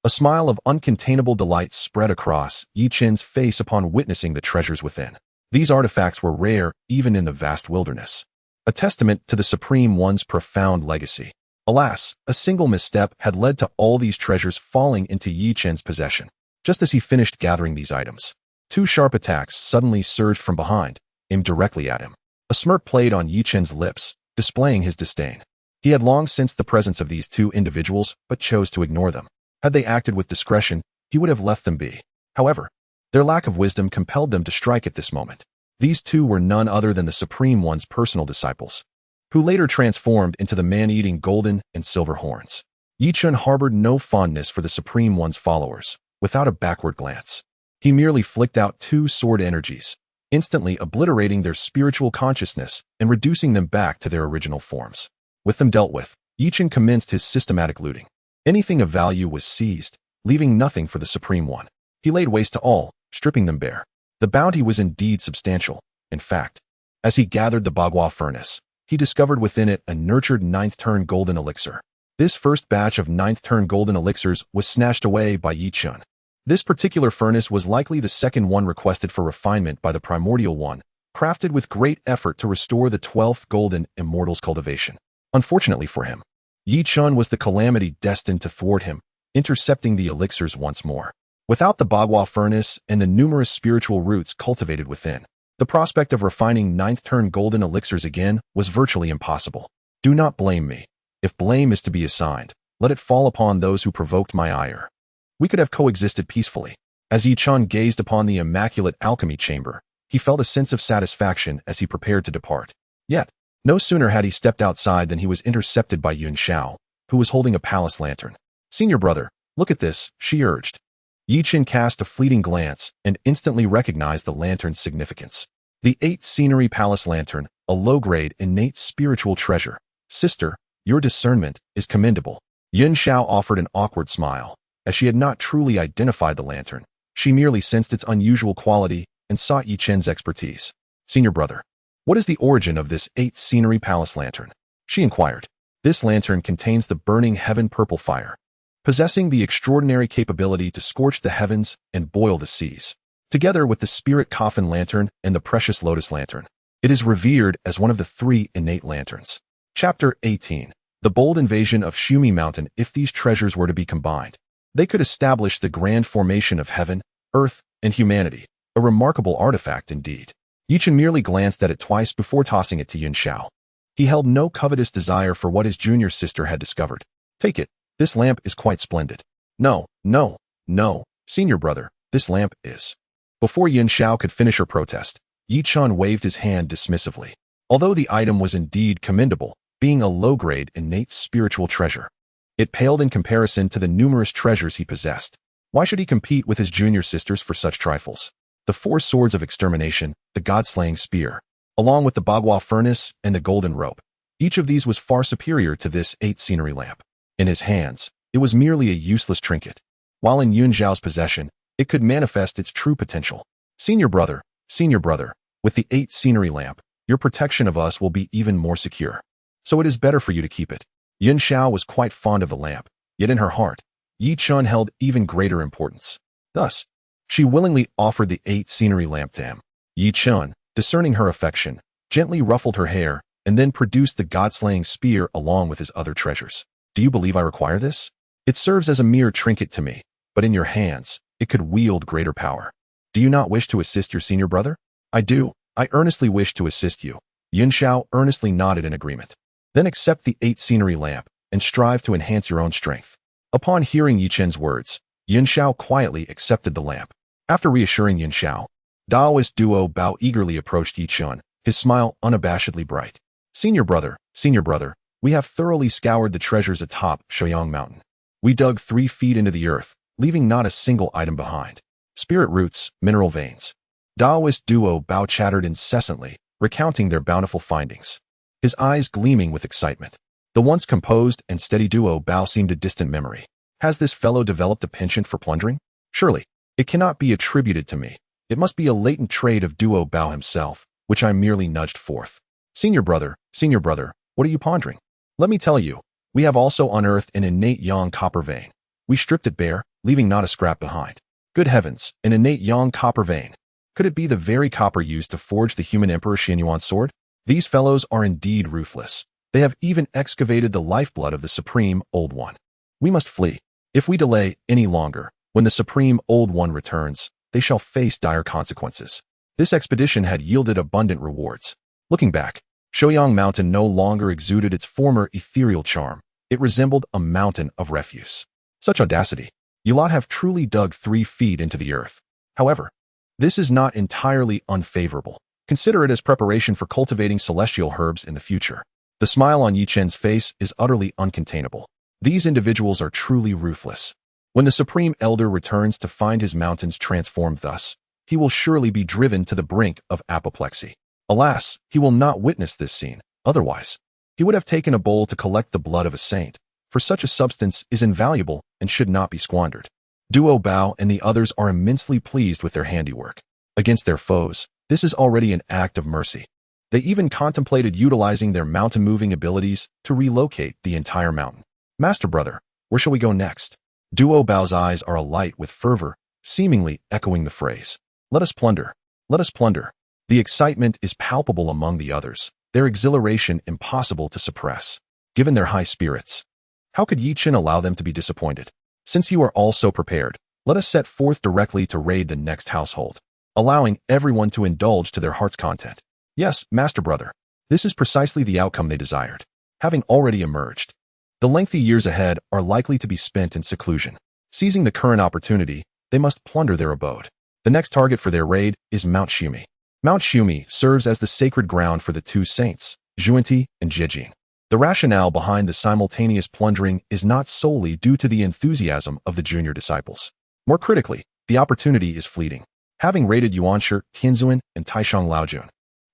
A smile of uncontainable delight spread across Chen's face upon witnessing the treasures within. These artifacts were rare even in the vast wilderness, a testament to the Supreme One's profound legacy. Alas, a single misstep had led to all these treasures falling into Chen's possession. Just as he finished gathering these items, 2 sharp attacks suddenly surged from behind, aimed directly at him. A smirk played on Chen's lips, displaying his disdain. He had long sensed the presence of these 2 individuals, but chose to ignore them. Had they acted with discretion, he would have left them be. However, their lack of wisdom compelled them to strike at this moment. These 2 were none other than the Supreme One's personal disciples, who later transformed into the man-eating golden and silver horns. Chen harbored no fondness for the Supreme One's followers. Without a backward glance, he merely flicked out 2 sword energies, instantly obliterating their spiritual consciousness and reducing them back to their original forms. With them dealt with, Chen commenced his systematic looting. Anything of value was seized, leaving nothing for the Supreme One. He laid waste to all, stripping them bare. The bounty was indeed substantial. In fact, as he gathered the bagua furnace, he discovered within it a nurtured 9th-turn golden elixir. This first batch of 9th-turn golden elixirs was snatched away by Chen. This particular furnace was likely the second one requested for refinement by the Primordial One, crafted with great effort to restore the 12th golden Immortal's cultivation. Unfortunately for him, Chen was the calamity destined to thwart him, intercepting the elixirs once more. Without the bagua furnace and the numerous spiritual roots cultivated within, the prospect of refining 9th-turn golden elixirs again was virtually impossible. Do not blame me. If blame is to be assigned, let it fall upon those who provoked my ire. We could have coexisted peacefully. As Chen gazed upon the immaculate alchemy chamber, he felt a sense of satisfaction as he prepared to depart. Yet, no sooner had he stepped outside than he was intercepted by Yuan Shi, who was holding a palace lantern. "Senior brother, look at this," she urged. Chen cast a fleeting glance and instantly recognized the lantern's significance. The 8 scenery palace lantern, a low-grade innate spiritual treasure. "Sister, your discernment is commendable." Yuan Shi offered an awkward smile. As she had not truly identified the lantern, she merely sensed its unusual quality and sought Chen's expertise. "Senior brother, what is the origin of this 8 scenery palace lantern?" she inquired. "This lantern contains the burning heaven purple fire, possessing the extraordinary capability to scorch the heavens and boil the seas. Together with the spirit coffin lantern and the precious lotus lantern, it is revered as one of the 3 innate lanterns." Chapter 18. The bold invasion of Xumi Mountain. If these treasures were to be combined, they could establish the grand formation of heaven, earth, and humanity, a remarkable artifact indeed. Chen merely glanced at it twice before tossing it to Yuan Shi. He held no covetous desire for what his junior sister had discovered. "Take it. This lamp is quite splendid." No, senior brother, this lamp is." Before Yuan Shi could finish her protest, Chen waved his hand dismissively. Although the item was indeed commendable, being a low-grade innate spiritual treasure, it paled in comparison to the numerous treasures he possessed. Why should he compete with his junior sisters for such trifles? The 4 swords of extermination, the god-slaying spear, along with the bagua furnace and the golden rope, each of these was far superior to this 8 scenery lamp. In his hands, it was merely a useless trinket, while in Yuan Xiao's possession, it could manifest its true potential. Senior brother, with the 8 scenery lamp, your protection of us will be even more secure. So it is better for you to keep it." Yuan Shi was quite fond of the lamp, yet in her heart, Chen held even greater importance. Thus, she willingly offered the 8 scenery lamp to him. Chen, discerning her affection, gently ruffled her hair and then produced the god-slaying spear along with his other treasures. Do you believe I require this? It serves as a mere trinket to me, but in your hands, it could wield greater power. Do you not wish to assist your senior brother? I do. I earnestly wish to assist you. Yuan Shi earnestly nodded in agreement. Then accept the 8 scenery lamp and strive to enhance your own strength. Upon hearing Yi Chen's words, Yuan Shi quietly accepted the lamp. After reassuring Yuan Shi, Daoist duo Bao eagerly approached Yi Chen, his smile unabashedly bright. Senior brother, we have thoroughly scoured the treasures atop Shouyang Mountain. We dug 3 feet into the earth, leaving not a single item behind. Spirit roots, mineral veins. Daoist duo Bao chattered incessantly, recounting their bountiful findings. His eyes gleaming with excitement. The once composed and steady duo Bao seemed a distant memory. Has this fellow developed a penchant for plundering? Surely, it cannot be attributed to me. It must be a latent trait of duo Bao himself, which I merely nudged forth. Senior brother, what are you pondering? Let me tell you, we have also unearthed an innate yang copper vein. We stripped it bare, leaving not a scrap behind. Good heavens, an innate yang copper vein. Could it be the very copper used to forge the human Emperor Xianyuan's sword? These fellows are indeed ruthless. They have even excavated the lifeblood of the Supreme Old One. We must flee. If we delay any longer, when the Supreme Old One returns, they shall face dire consequences. This expedition had yielded abundant rewards. Looking back, Shouyang Mountain no longer exuded its former ethereal charm. It resembled a mountain of refuse. Such audacity. You lot have truly dug 3 feet into the earth. However, this is not entirely unfavorable. Consider it as preparation for cultivating celestial herbs in the future. The smile on Yi Chen's face is utterly uncontainable. These individuals are truly ruthless. When the Supreme Elder returns to find his mountains transformed thus, he will surely be driven to the brink of apoplexy. Alas, he will not witness this scene. Otherwise, he would have taken a bowl to collect the blood of a saint, for such a substance is invaluable and should not be squandered. Duo Bao and the others are immensely pleased with their handiwork. Against their foes, this is already an act of mercy. They even contemplated utilizing their mountain-moving abilities to relocate the entire mountain. Master brother, where shall we go next? Duo Bao's eyes are alight with fervor, seemingly echoing the phrase. Let us plunder. Let us plunder. The excitement is palpable among the others, their exhilaration impossible to suppress. Given their high spirits, how could Yi Chen allow them to be disappointed? Since you are all so prepared, let us set forth directly to raid the next household, allowing everyone to indulge to their heart's content. Yes, master brother, this is precisely the outcome they desired. Having already emerged, the lengthy years ahead are likely to be spent in seclusion. Seizing the current opportunity, they must plunder their abode. The next target for their raid is Mount Xumi. Mount Xumi serves as the sacred ground for the 2 saints, Zhuanti and Jiejing. The rationale behind the simultaneous plundering is not solely due to the enthusiasm of the junior disciples. More critically, the opportunity is fleeting. Having raided Yuan Shi, Tianzuan, and Taishang Laojun,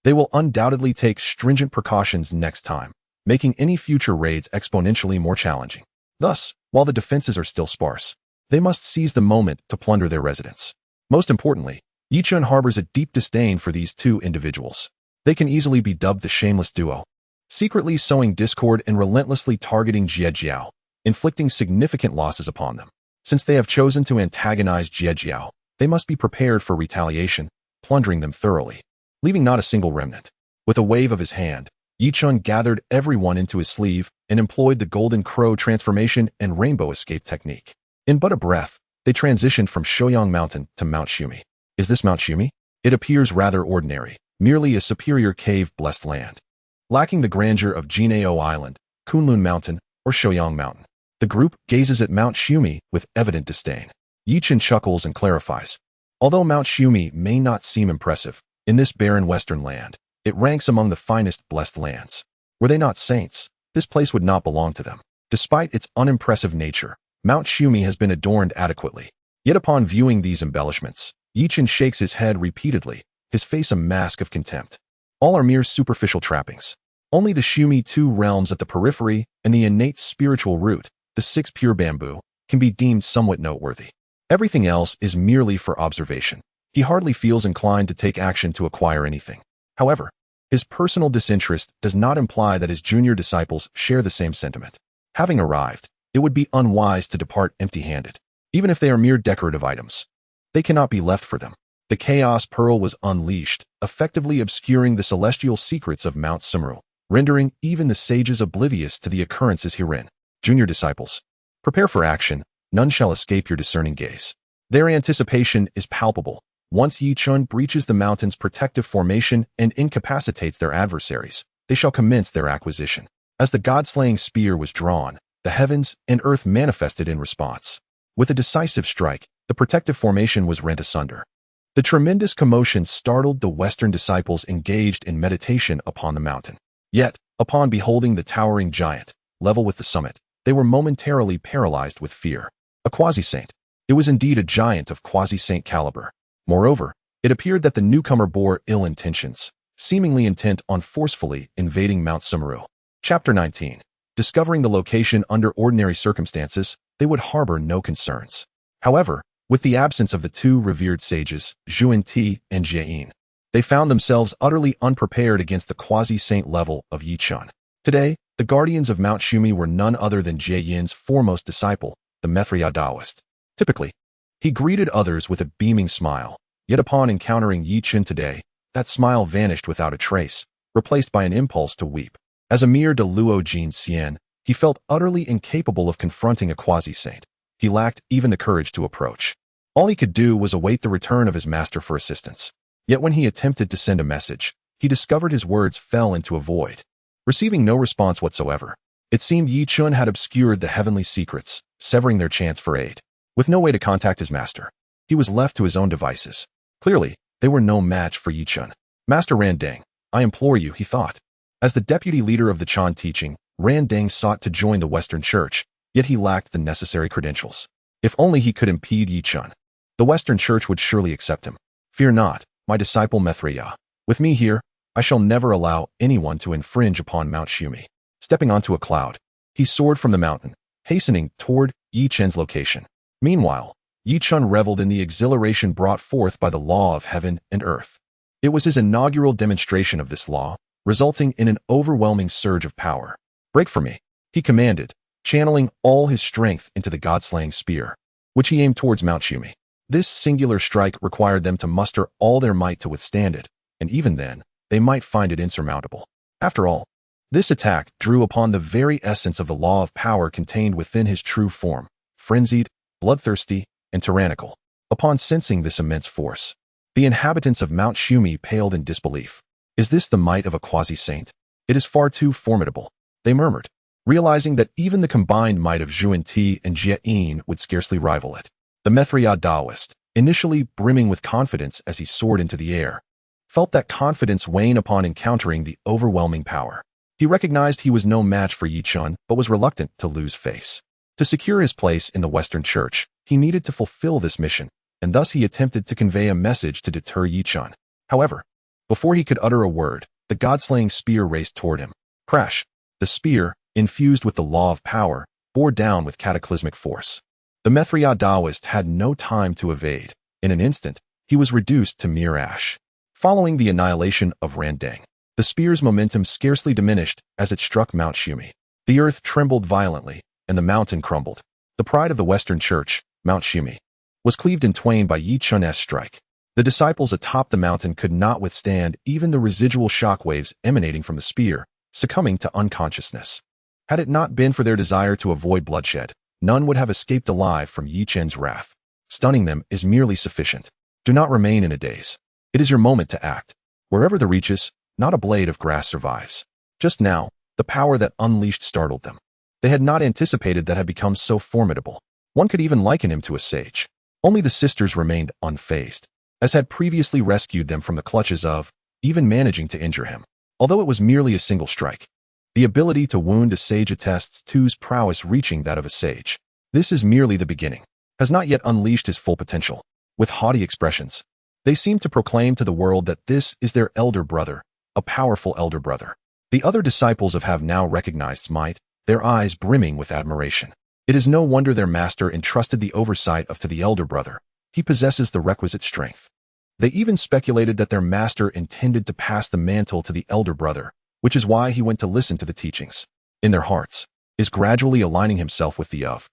they will undoubtedly take stringent precautions next time, making any future raids exponentially more challenging. Thus, while the defenses are still sparse, they must seize the moment to plunder their residents. Most importantly, Yi Chen harbors a deep disdain for these 2 individuals. They can easily be dubbed the shameless duo, secretly sowing discord and relentlessly targeting Jie, inflicting significant losses upon them. Since they have chosen to antagonize Jie, they must be prepared for retaliation, plundering them thoroughly, leaving not a single remnant. With a wave of his hand, Yi Chen gathered everyone into his sleeve and employed the Golden Crow transformation and rainbow escape technique. In but a breath, they transitioned from Shouyang Mountain to Mount Xumi. Is this Mount Xumi? It appears rather ordinary, merely a superior cave-blessed land, lacking the grandeur of Jinao Island, Kunlun Mountain, or Shouyang Mountain. The group gazes at Mount Xumi with evident disdain. Yi Chen chuckles and clarifies. Although Mount Xumi may not seem impressive, in this barren western land, it ranks among the finest blessed lands. Were they not saints, this place would not belong to them. Despite its unimpressive nature, Mount Xumi has been adorned adequately. Yet upon viewing these embellishments, Yi Chen shakes his head repeatedly, his face a mask of contempt. All are mere superficial trappings. Only the Xumi 2 realms at the periphery and the innate spiritual root, the 6 pure bamboo, can be deemed somewhat noteworthy. Everything else is merely for observation. He hardly feels inclined to take action to acquire anything. However, his personal disinterest does not imply that his junior disciples share the same sentiment. Having arrived, it would be unwise to depart empty-handed. Even if they are mere decorative items, they cannot be left for them. The Chaos Pearl was unleashed, effectively obscuring the celestial secrets of Mount Xumi. rendering even the sages oblivious to the occurrences herein. Junior disciples, prepare for action. None shall escape your discerning gaze. Their anticipation is palpable. Once Yi Chun breaches the mountain's protective formation and incapacitates their adversaries, they shall commence their acquisition. As the god-slaying spear was drawn, the heavens and earth manifested in response. With a decisive strike, the protective formation was rent asunder. The tremendous commotion startled the Western disciples engaged in meditation upon the mountain. Yet, upon beholding the towering giant, level with the summit, they were momentarily paralyzed with fear. A quasi-saint. It was indeed a giant of quasi-saint caliber. Moreover, it appeared that the newcomer bore ill intentions, seemingly intent on forcefully invading Mount Xumi. Chapter 19. Discovering the location under ordinary circumstances, they would harbor no concerns. However, with the absence of the two revered sages, Yuan Shi and Jie Yin, they found themselves utterly unprepared against the quasi-saint level of Yi Chun. Today, the guardians of Mount Xumi were none other than Jie Yin's foremost disciple, the Mithria Taoist. Typically, he greeted others with a beaming smile, yet upon encountering Yi Chun today, that smile vanished without a trace, replaced by an impulse to weep. As a mere Deluo Jin Xian, he felt utterly incapable of confronting a quasi-saint. He lacked even the courage to approach. All he could do was await the return of his master for assistance. Yet when he attempted to send a message, he discovered his words fell into a void. Receiving no response whatsoever, it seemed Yi Chun had obscured the heavenly secrets, severing their chance for aid. With no way to contact his master, he was left to his own devices. Clearly, they were no match for Yi Chun. Master Randang, I implore you, he thought. As the deputy leader of the Chan teaching, Randang sought to join the Western Church, yet he lacked the necessary credentials. If only he could impede Yi Chun. The Western Church would surely accept him. Fear not, my disciple Mithria. With me here, I shall never allow anyone to infringe upon Mount Xumi. Stepping onto a cloud, he soared from the mountain, hastening toward Yi Chun's location. Meanwhile, Yi Chun reveled in the exhilaration brought forth by the law of heaven and earth. It was his inaugural demonstration of this law, resulting in an overwhelming surge of power. Break for me, he commanded, channeling all his strength into the god-slaying spear, which he aimed towards Mount Xumi. This singular strike required them to muster all their might to withstand it, and even then, they might find it insurmountable. After all, this attack drew upon the very essence of the law of power contained within his true form, frenzied, bloodthirsty, and tyrannical. Upon sensing this immense force, the inhabitants of Mount Xumi paled in disbelief. Is this the might of a quasi-saint? It is far too formidable, they murmured, realizing that even the combined might of Yuan Shi and Jie Yin would scarcely rival it. The Mithria Taoist, initially brimming with confidence as he soared into the air, felt that confidence wane upon encountering the overwhelming power. He recognized he was no match for Yi Chun, but was reluctant to lose face. To secure his place in the Western Church, he needed to fulfill this mission, and thus he attempted to convey a message to deter Yi Chun. However, before he could utter a word, the god-slaying spear raced toward him. Crash! The spear, infused with the law of power, bore down with cataclysmic force. The Mithria Taoist had no time to evade. In an instant, he was reduced to mere ash. Following the annihilation of Randang, the spear's momentum scarcely diminished as it struck Mount Xumi. The earth trembled violently, and the mountain crumbled. The pride of the Western Church, Mount Xumi, was cleaved in twain by Yi Chun's strike. The disciples atop the mountain could not withstand even the residual shockwaves emanating from the spear, succumbing to unconsciousness. Had it not been for their desire to avoid bloodshed, none would have escaped alive from Yi Chun's wrath. Stunning them is merely sufficient. Do not remain in a daze. It is your moment to act. Wherever the reaches, not a blade of grass survives. Just now, the power that unleashed startled them. They had not anticipated that had become so formidable. One could even liken him to a sage. Only the sisters remained unfazed, as had previously rescued them from the clutches of, even managing to injure him. Although it was merely a single strike, the ability to wound a sage attests to's prowess reaching that of a sage. This is merely the beginning. Has not yet unleashed his full potential. With haughty expressions, they seem to proclaim to the world that this is their elder brother, a powerful elder brother. The other disciples have now recognized might, their eyes brimming with admiration. It is no wonder their master entrusted the oversight of to the elder brother. He possesses the requisite strength. They even speculated that their master intended to pass the mantle to the elder brother, which is why he went to listen to the teachings. In their hearts, is gradually aligning himself with the of.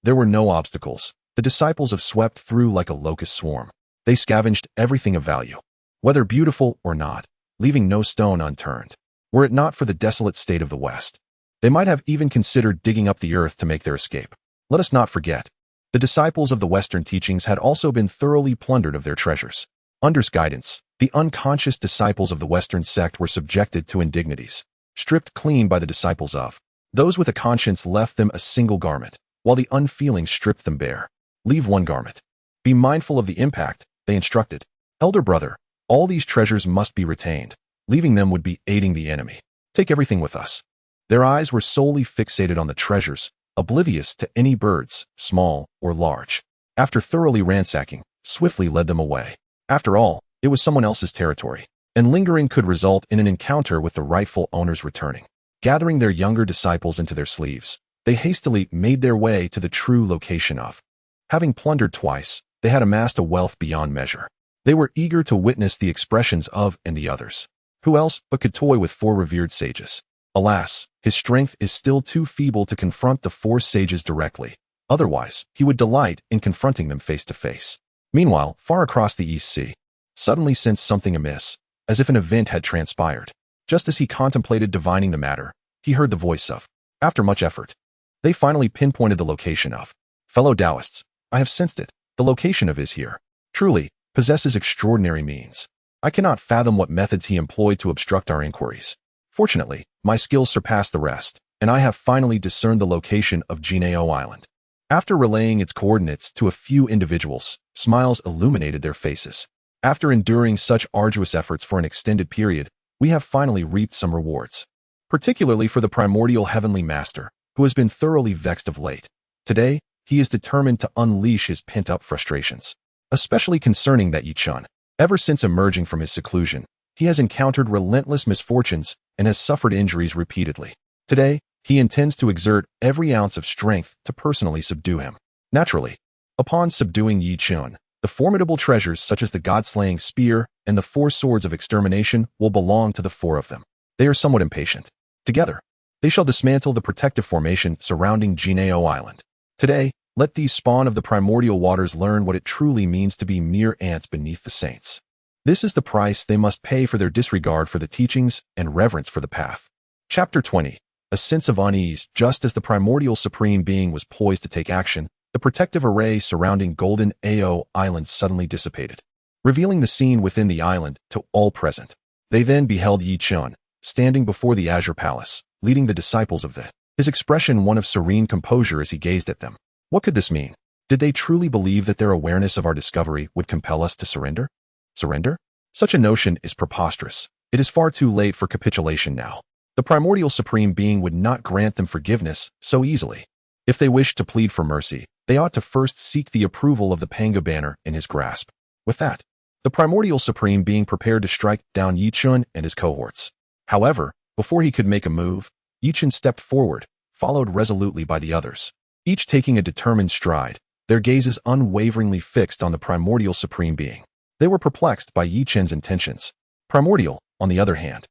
There were no obstacles. The disciples have swept through like a locust swarm. They scavenged everything of value, whether beautiful or not, leaving no stone unturned. were it not for the desolate state of the West. They might have even considered digging up the earth to make their escape. Let us not forget, the disciples of the Western teachings had also been thoroughly plundered of their treasures. Under guidance, the unconscious disciples of the Western sect were subjected to indignities, stripped clean by the disciples of. Those with a conscience left them a single garment, while the unfeeling stripped them bare. Leave one garment. Be mindful of the impact, they instructed. Elder brother, all these treasures must be retained. Leaving them would be aiding the enemy. Take everything with us. Their eyes were solely fixated on the treasures, oblivious to any birds, small or large. After thoroughly ransacking, swiftly led them away. After all, it was someone else's territory, and lingering could result in an encounter with the rightful owners returning. Gathering their younger disciples into their sleeves, they hastily made their way to the true location of. Having plundered twice, they had amassed a wealth beyond measure. They were eager to witness the expressions of and the others. Who else but could toy with four revered sages? Alas, his strength is still too feeble to confront the four sages directly. Otherwise, he would delight in confronting them face to face. Meanwhile, far across the East Sea, suddenly sensed something amiss, as if an event had transpired. Just as he contemplated divining the matter, he heard the voice of. After much effort, they finally pinpointed the location of. Fellow Taoists, I have sensed it. The location of is here. Truly, possesses extraordinary means. I cannot fathom what methods he employed to obstruct our inquiries. Fortunately, my skills surpass the rest, and I have finally discerned the location of Jineo Island. After relaying its coordinates to a few individuals, smiles illuminated their faces. After enduring such arduous efforts for an extended period, we have finally reaped some rewards. Particularly for the primordial heavenly master, who has been thoroughly vexed of late. Today, he is determined to unleash his pent-up frustrations, especially concerning that Chen. Ever since emerging from his seclusion, he has encountered relentless misfortunes and has suffered injuries repeatedly. Today, he intends to exert every ounce of strength to personally subdue him. Naturally, upon subduing Chen, the formidable treasures such as the god-slaying spear and the four swords of extermination will belong to the four of them. They are somewhat impatient. Together, they shall dismantle the protective formation surrounding Jineo Island. Today, let these spawn of the primordial waters learn what it truly means to be mere ants beneath the saints. This is the price they must pay for their disregard for the teachings and reverence for the path. Chapter 20. A sense of unease. Just as the primordial supreme being was poised to take action, the protective array surrounding Golden Ao Island suddenly dissipated, revealing the scene within the island to all present. They then beheld Chen, standing before the Azure Palace, leading the disciples of the. His expression one of serene composure as he gazed at them. What could this mean? Did they truly believe that their awareness of our discovery would compel us to surrender? Surrender? Such a notion is preposterous. It is far too late for capitulation now. The primordial supreme being would not grant them forgiveness so easily. If they wished to plead for mercy, they ought to first seek the approval of the Panga banner in his grasp. With that, the primordial supreme being prepared to strike down Chen and his cohorts. However, before he could make a move, Chen stepped forward, followed resolutely by the others, each taking a determined stride, their gazes unwaveringly fixed on the primordial supreme being. They were perplexed by Chen's intentions. Primordial, on the other hand,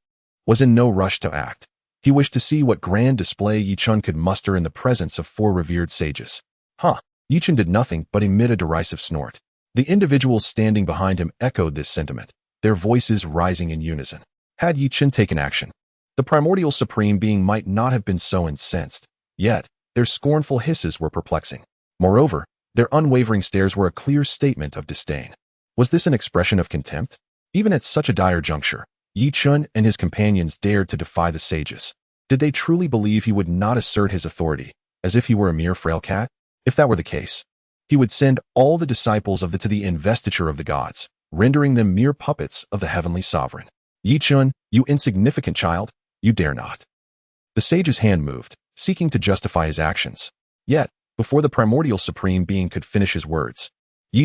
was in no rush to act. He wished to see what grand display Chen could muster in the presence of four revered sages. Chen did nothing but emit a derisive snort. The individuals standing behind him echoed this sentiment, their voices rising in unison. Had Chen taken action, the primordial supreme being might not have been so incensed, yet their scornful hisses were perplexing. Moreover, their unwavering stares were a clear statement of disdain. Was this an expression of contempt? Even at such a dire juncture, Chen and his companions dared to defy the sages. Did they truly believe he would not assert his authority, as if he were a mere frail cat? If that were the case, he would send all the disciples of to the investiture of the gods, rendering them mere puppets of the heavenly sovereign. Chen, you insignificant child, you dare not. The sage's hand moved, seeking to justify his actions. Yet, before the primordial supreme being could finish his words,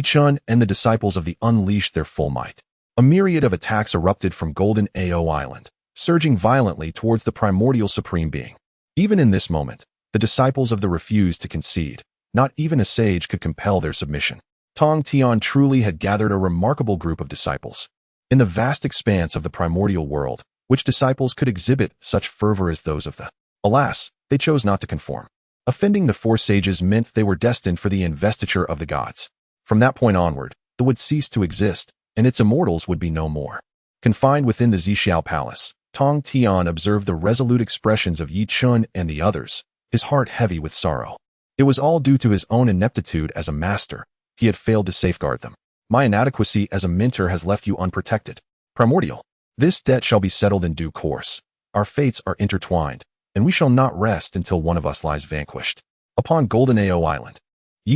Chen and the disciples of the unleashed their full might. A myriad of attacks erupted from Golden Ao Island, surging violently towards the primordial supreme being. Even in this moment, the disciples of the refused to concede. Not even a sage could compel their submission. Tongtian truly had gathered a remarkable group of disciples. In the vast expanse of the primordial world, which disciples could exhibit such fervor as those of the. Alas, they chose not to conform. Offending the four sages meant they were destined for the investiture of the gods. From that point onward, the would cease to exist, and its immortals would be no more. Confined within the San Xiao palace, Tongtian observed the resolute expressions of Chen and the others, his heart heavy with sorrow. It was all due to his own ineptitude as a master. He had failed to safeguard them. My inadequacy as a mentor has left you unprotected. Primordial. This debt shall be settled in due course. Our fates are intertwined, and we shall not rest until one of us lies vanquished. Upon Golden Ao Island,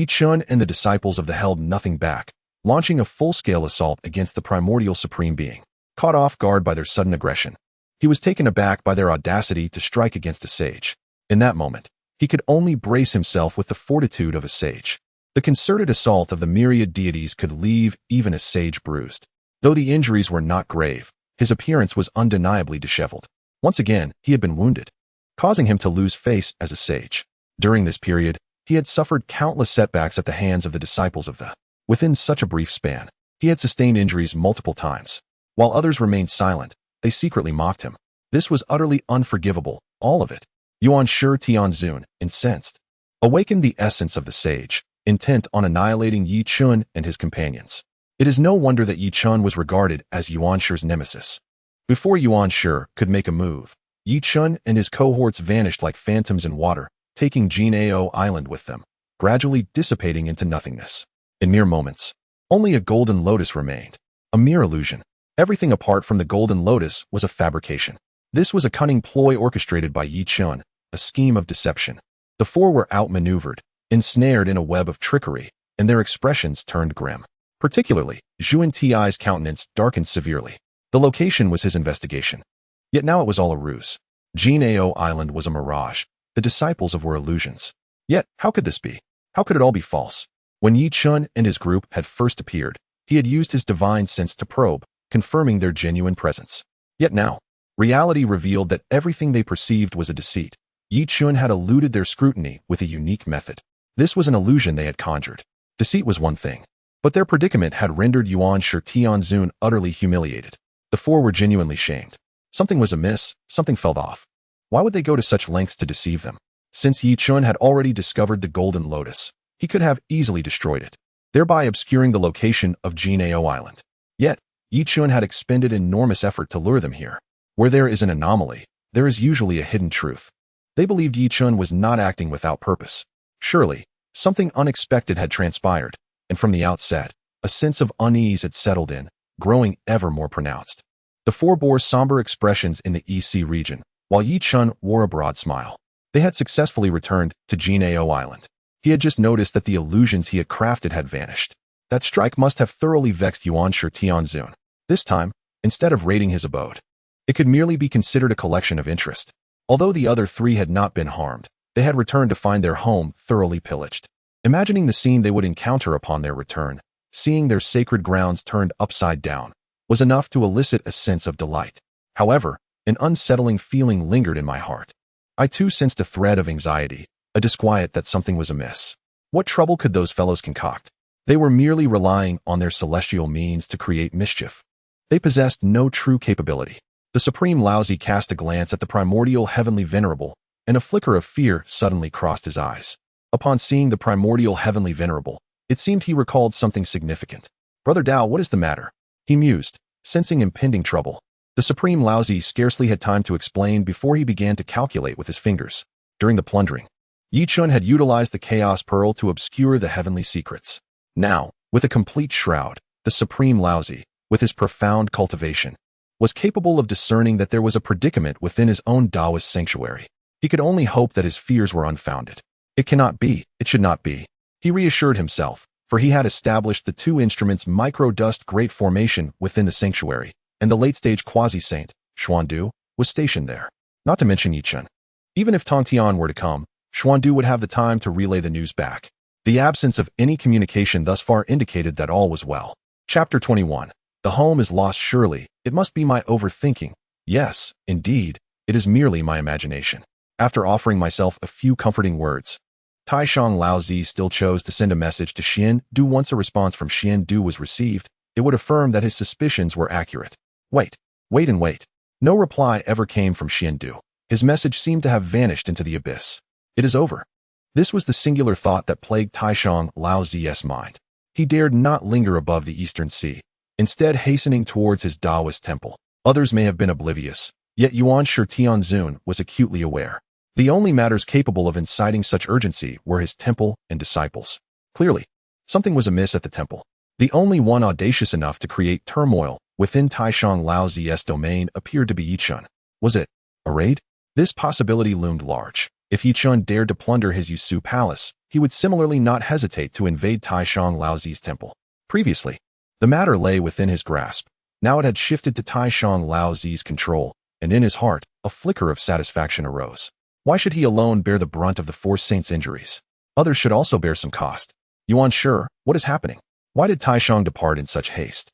Chen and the disciples of the held nothing back, launching a full-scale assault against the primordial supreme being. Caught off guard by their sudden aggression, he was taken aback by their audacity to strike against a sage. In that moment, he could only brace himself with the fortitude of a sage. The concerted assault of the myriad deities could leave even a sage bruised. Though the injuries were not grave, his appearance was undeniably disheveled. Once again, he had been wounded, causing him to lose face as a sage. During this period, he had suffered countless setbacks at the hands of the disciples of the. Within such a brief span, he had sustained injuries multiple times. While others remained silent, they secretly mocked him. This was utterly unforgivable, all of it. Yuan Shi Tianzun, incensed, awakened the essence of the sage, intent on annihilating Chen and his companions. It is no wonder that Chen was regarded as Yuan Shi's nemesis. Before Yuan Shi could make a move, Chen and his cohorts vanished like phantoms in water, taking Jade Ao Island with them, gradually dissipating into nothingness. In mere moments, only a golden lotus remained, a mere illusion. Everything apart from the golden lotus was a fabrication. This was a cunning ploy orchestrated by Chen, a scheme of deception. The four were outmaneuvered, ensnared in a web of trickery, and their expressions turned grim. Particularly, Yuan Ti's countenance darkened severely. The location was his investigation. Yet now it was all a ruse. Jade Ao Island was a mirage. The disciples of were illusions. Yet, how could this be? How could it all be false? When Chen and his group had first appeared, he had used his divine sense to probe, confirming their genuine presence. Yet now, reality revealed that everything they perceived was a deceit. Chen had eluded their scrutiny with a unique method. This was an illusion they had conjured. Deceit was one thing, but their predicament had rendered Yuan Shi Tianzun utterly humiliated. The four were genuinely shamed. Something was amiss, something felt off. Why would they go to such lengths to deceive them? Since Chen had already discovered the golden lotus, he could have easily destroyed it, thereby obscuring the location of Jade Ao Island. Yet, Chen had expended enormous effort to lure them here. Where there is an anomaly, there is usually a hidden truth. They believed Chen was not acting without purpose. Surely, something unexpected had transpired, and from the outset, a sense of unease had settled in, growing ever more pronounced. The four bore somber expressions in the EC region, while Chen wore a broad smile. They had successfully returned to Jade Ao Island. He had just noticed that the illusions he had crafted had vanished. That strike must have thoroughly vexed Yuan Shi Tianzun. This time, instead of raiding his abode, it could merely be considered a collection of interest. Although the other three had not been harmed, they had returned to find their home thoroughly pillaged. Imagining the scene they would encounter upon their return, seeing their sacred grounds turned upside down, was enough to elicit a sense of delight. However, an unsettling feeling lingered in my heart. I too sensed a thread of anxiety, a disquiet that something was amiss. What trouble could those fellows concoct? They were merely relying on their celestial means to create mischief. They possessed no true capability. The Supreme Laozi cast a glance at the primordial heavenly venerable, and a flicker of fear suddenly crossed his eyes. Upon seeing the primordial heavenly venerable, it seemed he recalled something significant. "Brother Dao, what is the matter?" he mused, sensing impending trouble. The Supreme Laozi scarcely had time to explain before he began to calculate with his fingers. During the plundering, Chen had utilized the Chaos Pearl to obscure the heavenly secrets. Now, with a complete shroud, the Supreme Laozi, with his profound cultivation, was capable of discerning that there was a predicament within his own Taoist sanctuary. He could only hope that his fears were unfounded. It cannot be, it should not be, he reassured himself, for he had established the two instruments micro-dust great formation within the sanctuary, and the late-stage quasi-saint, Xuandu, was stationed there. Not to mention Chen. Even if Tongtian were to come, Xuandu would have the time to relay the news back. The absence of any communication thus far indicated that all was well. Chapter 21. The home is lost surely. It must be my overthinking. Yes, indeed, it is merely my imagination. After offering myself a few comforting words, Taishang Laozi still chose to send a message to Xiandu. Once a response from Xiandu was received, it would affirm that his suspicions were accurate. Wait. No reply ever came from Xiandu. His message seemed to have vanished into the abyss. It is over. This was the singular thought that plagued Taishang Laozi's mind. He dared not linger above the eastern sea, instead hastening towards his Taoist temple. Others may have been oblivious. Yet Yuan Shi Tianzun was acutely aware. The only matters capable of inciting such urgency were his temple and disciples. Clearly, something was amiss at the temple. The only one audacious enough to create turmoil within Taishang Laozi's domain appeared to be Yichun. Was it a raid? This possibility loomed large. If Yichun dared to plunder his Yusu palace, he would similarly not hesitate to invade Taishang Laozi's temple. Previously, the matter lay within his grasp. Now it had shifted to Taishang Laozi's control, and in his heart, a flicker of satisfaction arose. Why should he alone bear the brunt of the four saints' injuries? Others should also bear some cost. Yuan Shi, what is happening? Why did Taishang depart in such haste?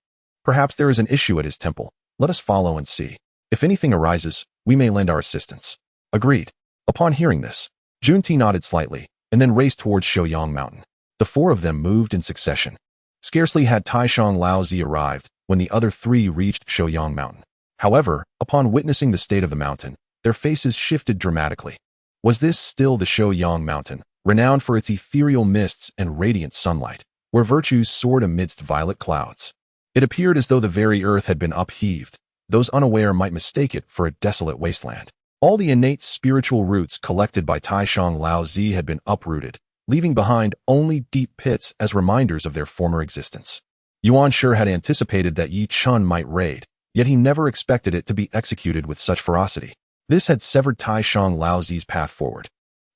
Perhaps there is an issue at his temple. Let us follow and see. If anything arises, we may lend our assistance. Agreed. Upon hearing this, Junti nodded slightly, and then raced towards Shouyang Mountain. The four of them moved in succession. Scarcely had Taishang Laozi arrived when the other three reached Shouyang Mountain. However, upon witnessing the state of the mountain, their faces shifted dramatically. Was this still the Shouyang Mountain, renowned for its ethereal mists and radiant sunlight, where virtues soared amidst violet clouds? It appeared as though the very earth had been upheaved. Those unaware might mistake it for a desolate wasteland. All the innate spiritual roots collected by Taishang Laozi had been uprooted, leaving behind only deep pits as reminders of their former existence. Yuan Shi had anticipated that Yi Chun might raid, yet he never expected it to be executed with such ferocity. This had severed Taishang Laozi's path forward,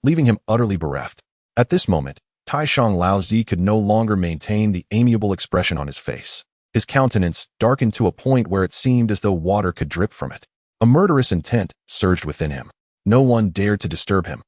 leaving him utterly bereft. At this moment, Taishang Laozi could no longer maintain the amiable expression on his face. His countenance darkened to a point where it seemed as though water could drip from it. A murderous intent surged within him. No one dared to disturb him.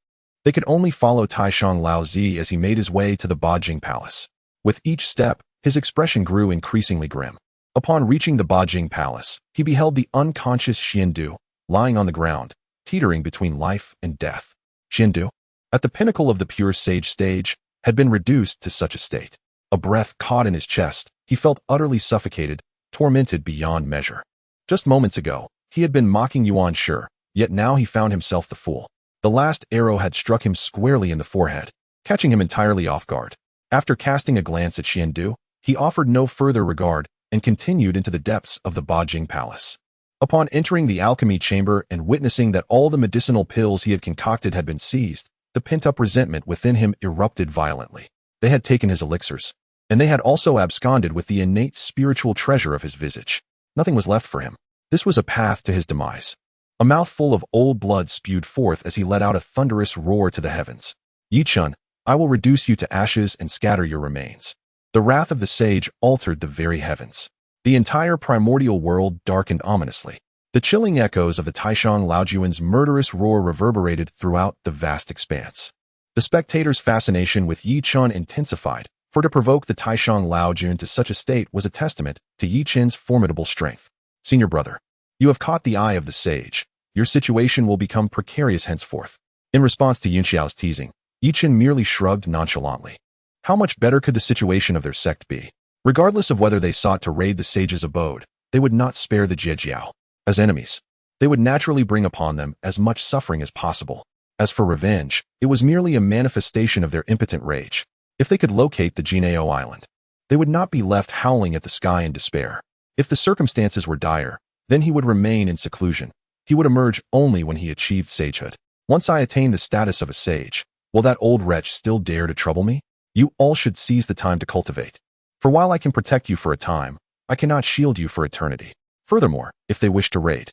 They could only follow Taishang Laozi as he made his way to the Bajing Palace. With each step, his expression grew increasingly grim. Upon reaching the Bajing Palace, he beheld the unconscious Xiandu lying on the ground, teetering between life and death. Xiandu, at the pinnacle of the pure sage stage, had been reduced to such a state. A breath caught in his chest. He felt utterly suffocated, tormented beyond measure. Just moments ago, he had been mocking Yuan Shi, yet now he found himself the fool. The last arrow had struck him squarely in the forehead, catching him entirely off guard. After casting a glance at Xiandu, he offered no further regard and continued into the depths of the Bajing Palace. Upon entering the alchemy chamber and witnessing that all the medicinal pills he had concocted had been seized, the pent-up resentment within him erupted violently. They had taken his elixirs, and they had also absconded with the innate spiritual treasure of his visage. Nothing was left for him. This was a path to his demise. A mouthful of old blood spewed forth as he let out a thunderous roar to the heavens. Yichun, I will reduce you to ashes and scatter your remains. The wrath of the sage altered the very heavens. The entire primordial world darkened ominously. The chilling echoes of the Taishang Laojuan's murderous roar reverberated throughout the vast expanse. The spectators' fascination with Yi Chun intensified, for to provoke the Taishang Laojun to such a state was a testament to Yi Chun's formidable strength. Senior brother, you have caught the eye of the sage. Your situation will become precarious henceforth. In response to Yun Xiao's teasing, Yi Chun merely shrugged nonchalantly. How much better could the situation of their sect be? Regardless of whether they sought to raid the sage's abode, they would not spare the Jie. As enemies, they would naturally bring upon them as much suffering as possible. As for revenge, it was merely a manifestation of their impotent rage. If they could locate the Jinao Island, they would not be left howling at the sky in despair. If the circumstances were dire, then he would remain in seclusion. He would emerge only when he achieved sagehood. Once I attain the status of a sage, will that old wretch still dare to trouble me? You all should seize the time to cultivate. For while I can protect you for a time, I cannot shield you for eternity. Furthermore, if they wish to raid,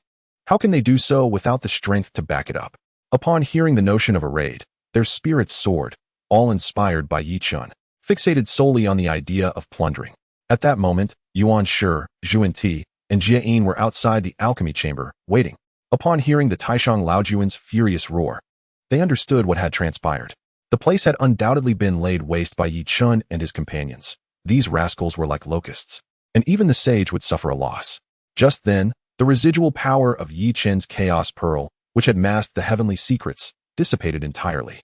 how can they do so without the strength to back it up? Upon hearing the notion of a raid, their spirits soared, all inspired by Yi Chun, fixated solely on the idea of plundering. At that moment, Yuan Shi, Zhuan and Jie were outside the alchemy chamber, waiting. Upon hearing the Taishang Laojuan's furious roar, they understood what had transpired. The place had undoubtedly been laid waste by Yi Chun and his companions. These rascals were like locusts, and even the sage would suffer a loss. Just then, the residual power of Yi Chen's chaos pearl, which had masked the heavenly secrets, dissipated entirely.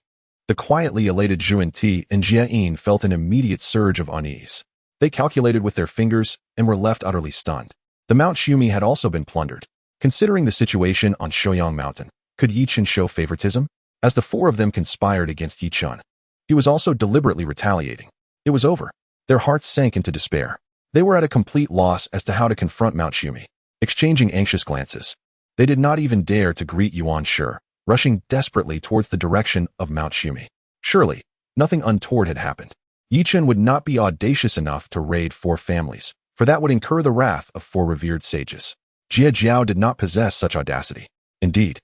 The quietly elated Zhuan and Jie felt an immediate surge of unease. They calculated with their fingers and were left utterly stunned. The Mount Xumi had also been plundered. Considering the situation on Shouyang Mountain, could Yi Chun show favoritism? As the four of them conspired against Yi Chun, he was also deliberately retaliating. It was over. Their hearts sank into despair. They were at a complete loss as to how to confront Mount Xumi. Exchanging anxious glances, They did not even dare to greet Yuan Shi, rushing desperately towards the direction of Mount Xumi. Surely, nothing untoward had happened. Chen would not be audacious enough to raid 4 families, for that would incur the wrath of 4 revered sages. Jie Jiao did not possess such audacity. Indeed,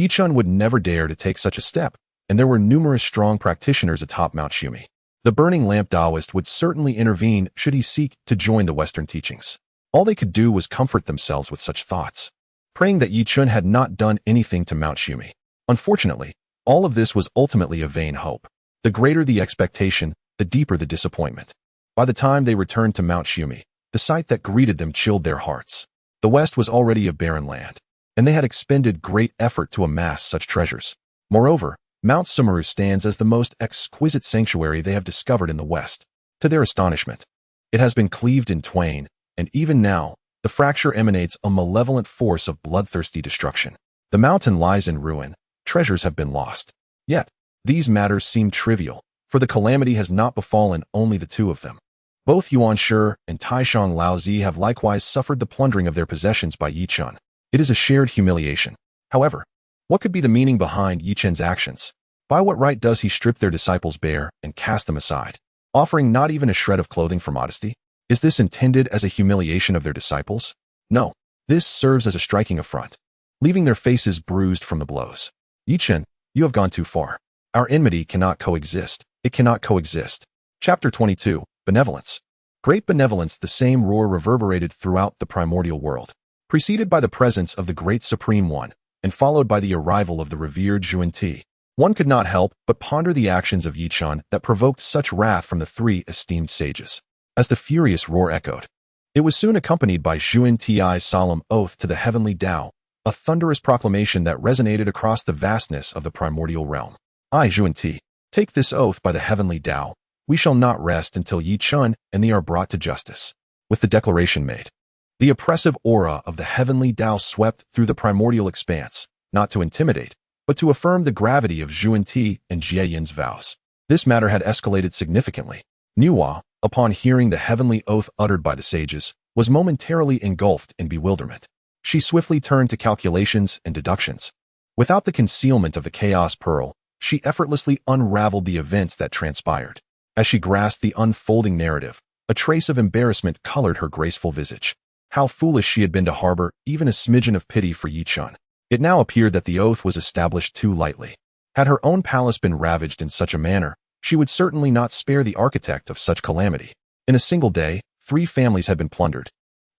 Chen would never dare to take such a step, and there were numerous strong practitioners atop Mount Xumi. The Burning Lamp Taoist would certainly intervene should he seek to join the Western teachings. All they could do was comfort themselves with such thoughts, praying that Chen had not done anything to Mount Xumi. Unfortunately, all of this was ultimately a vain hope. The greater the expectation, the deeper the disappointment. By the time they returned to Mount Xumi, the sight that greeted them chilled their hearts. The West was already a barren land, and they had expended great effort to amass such treasures. Moreover, Mount Xumi stands as the most exquisite sanctuary they have discovered in the West. To their astonishment, it has been cleaved in twain, and even now, the fracture emanates a malevolent force of bloodthirsty destruction. The mountain lies in ruin, treasures have been lost. Yet, these matters seem trivial, for the calamity has not befallen only the 2 of them. Both Yuan Shi and Taishang Laozi have likewise suffered the plundering of their possessions by Chen. It is a shared humiliation. However, what could be the meaning behind Chen's actions? By what right does he strip their disciples bare and cast them aside, offering not even a shred of clothing for modesty? Is this intended as a humiliation of their disciples? No, this serves as a striking affront, leaving their faces bruised from the blows. Chen, you have gone too far. Our enmity cannot coexist. It cannot coexist. Chapter 22, Benevolence. Great benevolence. The same roar reverberated throughout the primordial world, preceded by the presence of the great Supreme One, and followed by the arrival of the revered Yuan Shi. One could not help but ponder the actions of Chen that provoked such wrath from the 3 esteemed sages. As the furious roar echoed, it was soon accompanied by Yuan Shi's solemn oath to the heavenly Tao, a thunderous proclamation that resonated across the vastness of the primordial realm. I, Yuan Shi, take this oath by the heavenly Tao. We shall not rest until Chen and thee are brought to justice. With the declaration made, the oppressive aura of the heavenly Tao swept through the primordial expanse, not to intimidate, but to affirm the gravity of Yuan Shi and Jie Yin's vows. This matter had escalated significantly. Nuwa, upon hearing the heavenly oath uttered by the sages, was momentarily engulfed in bewilderment. She swiftly turned to calculations and deductions. Without the concealment of the chaos pearl, she effortlessly unraveled the events that transpired. As she grasped the unfolding narrative, a trace of embarrassment colored her graceful visage. How foolish she had been to harbor even a smidgen of pity for Chen. It now appeared that the oath was established too lightly. Had her own palace been ravaged in such a manner, she would certainly not spare the architect of such calamity. In a single day, 3 families had been plundered.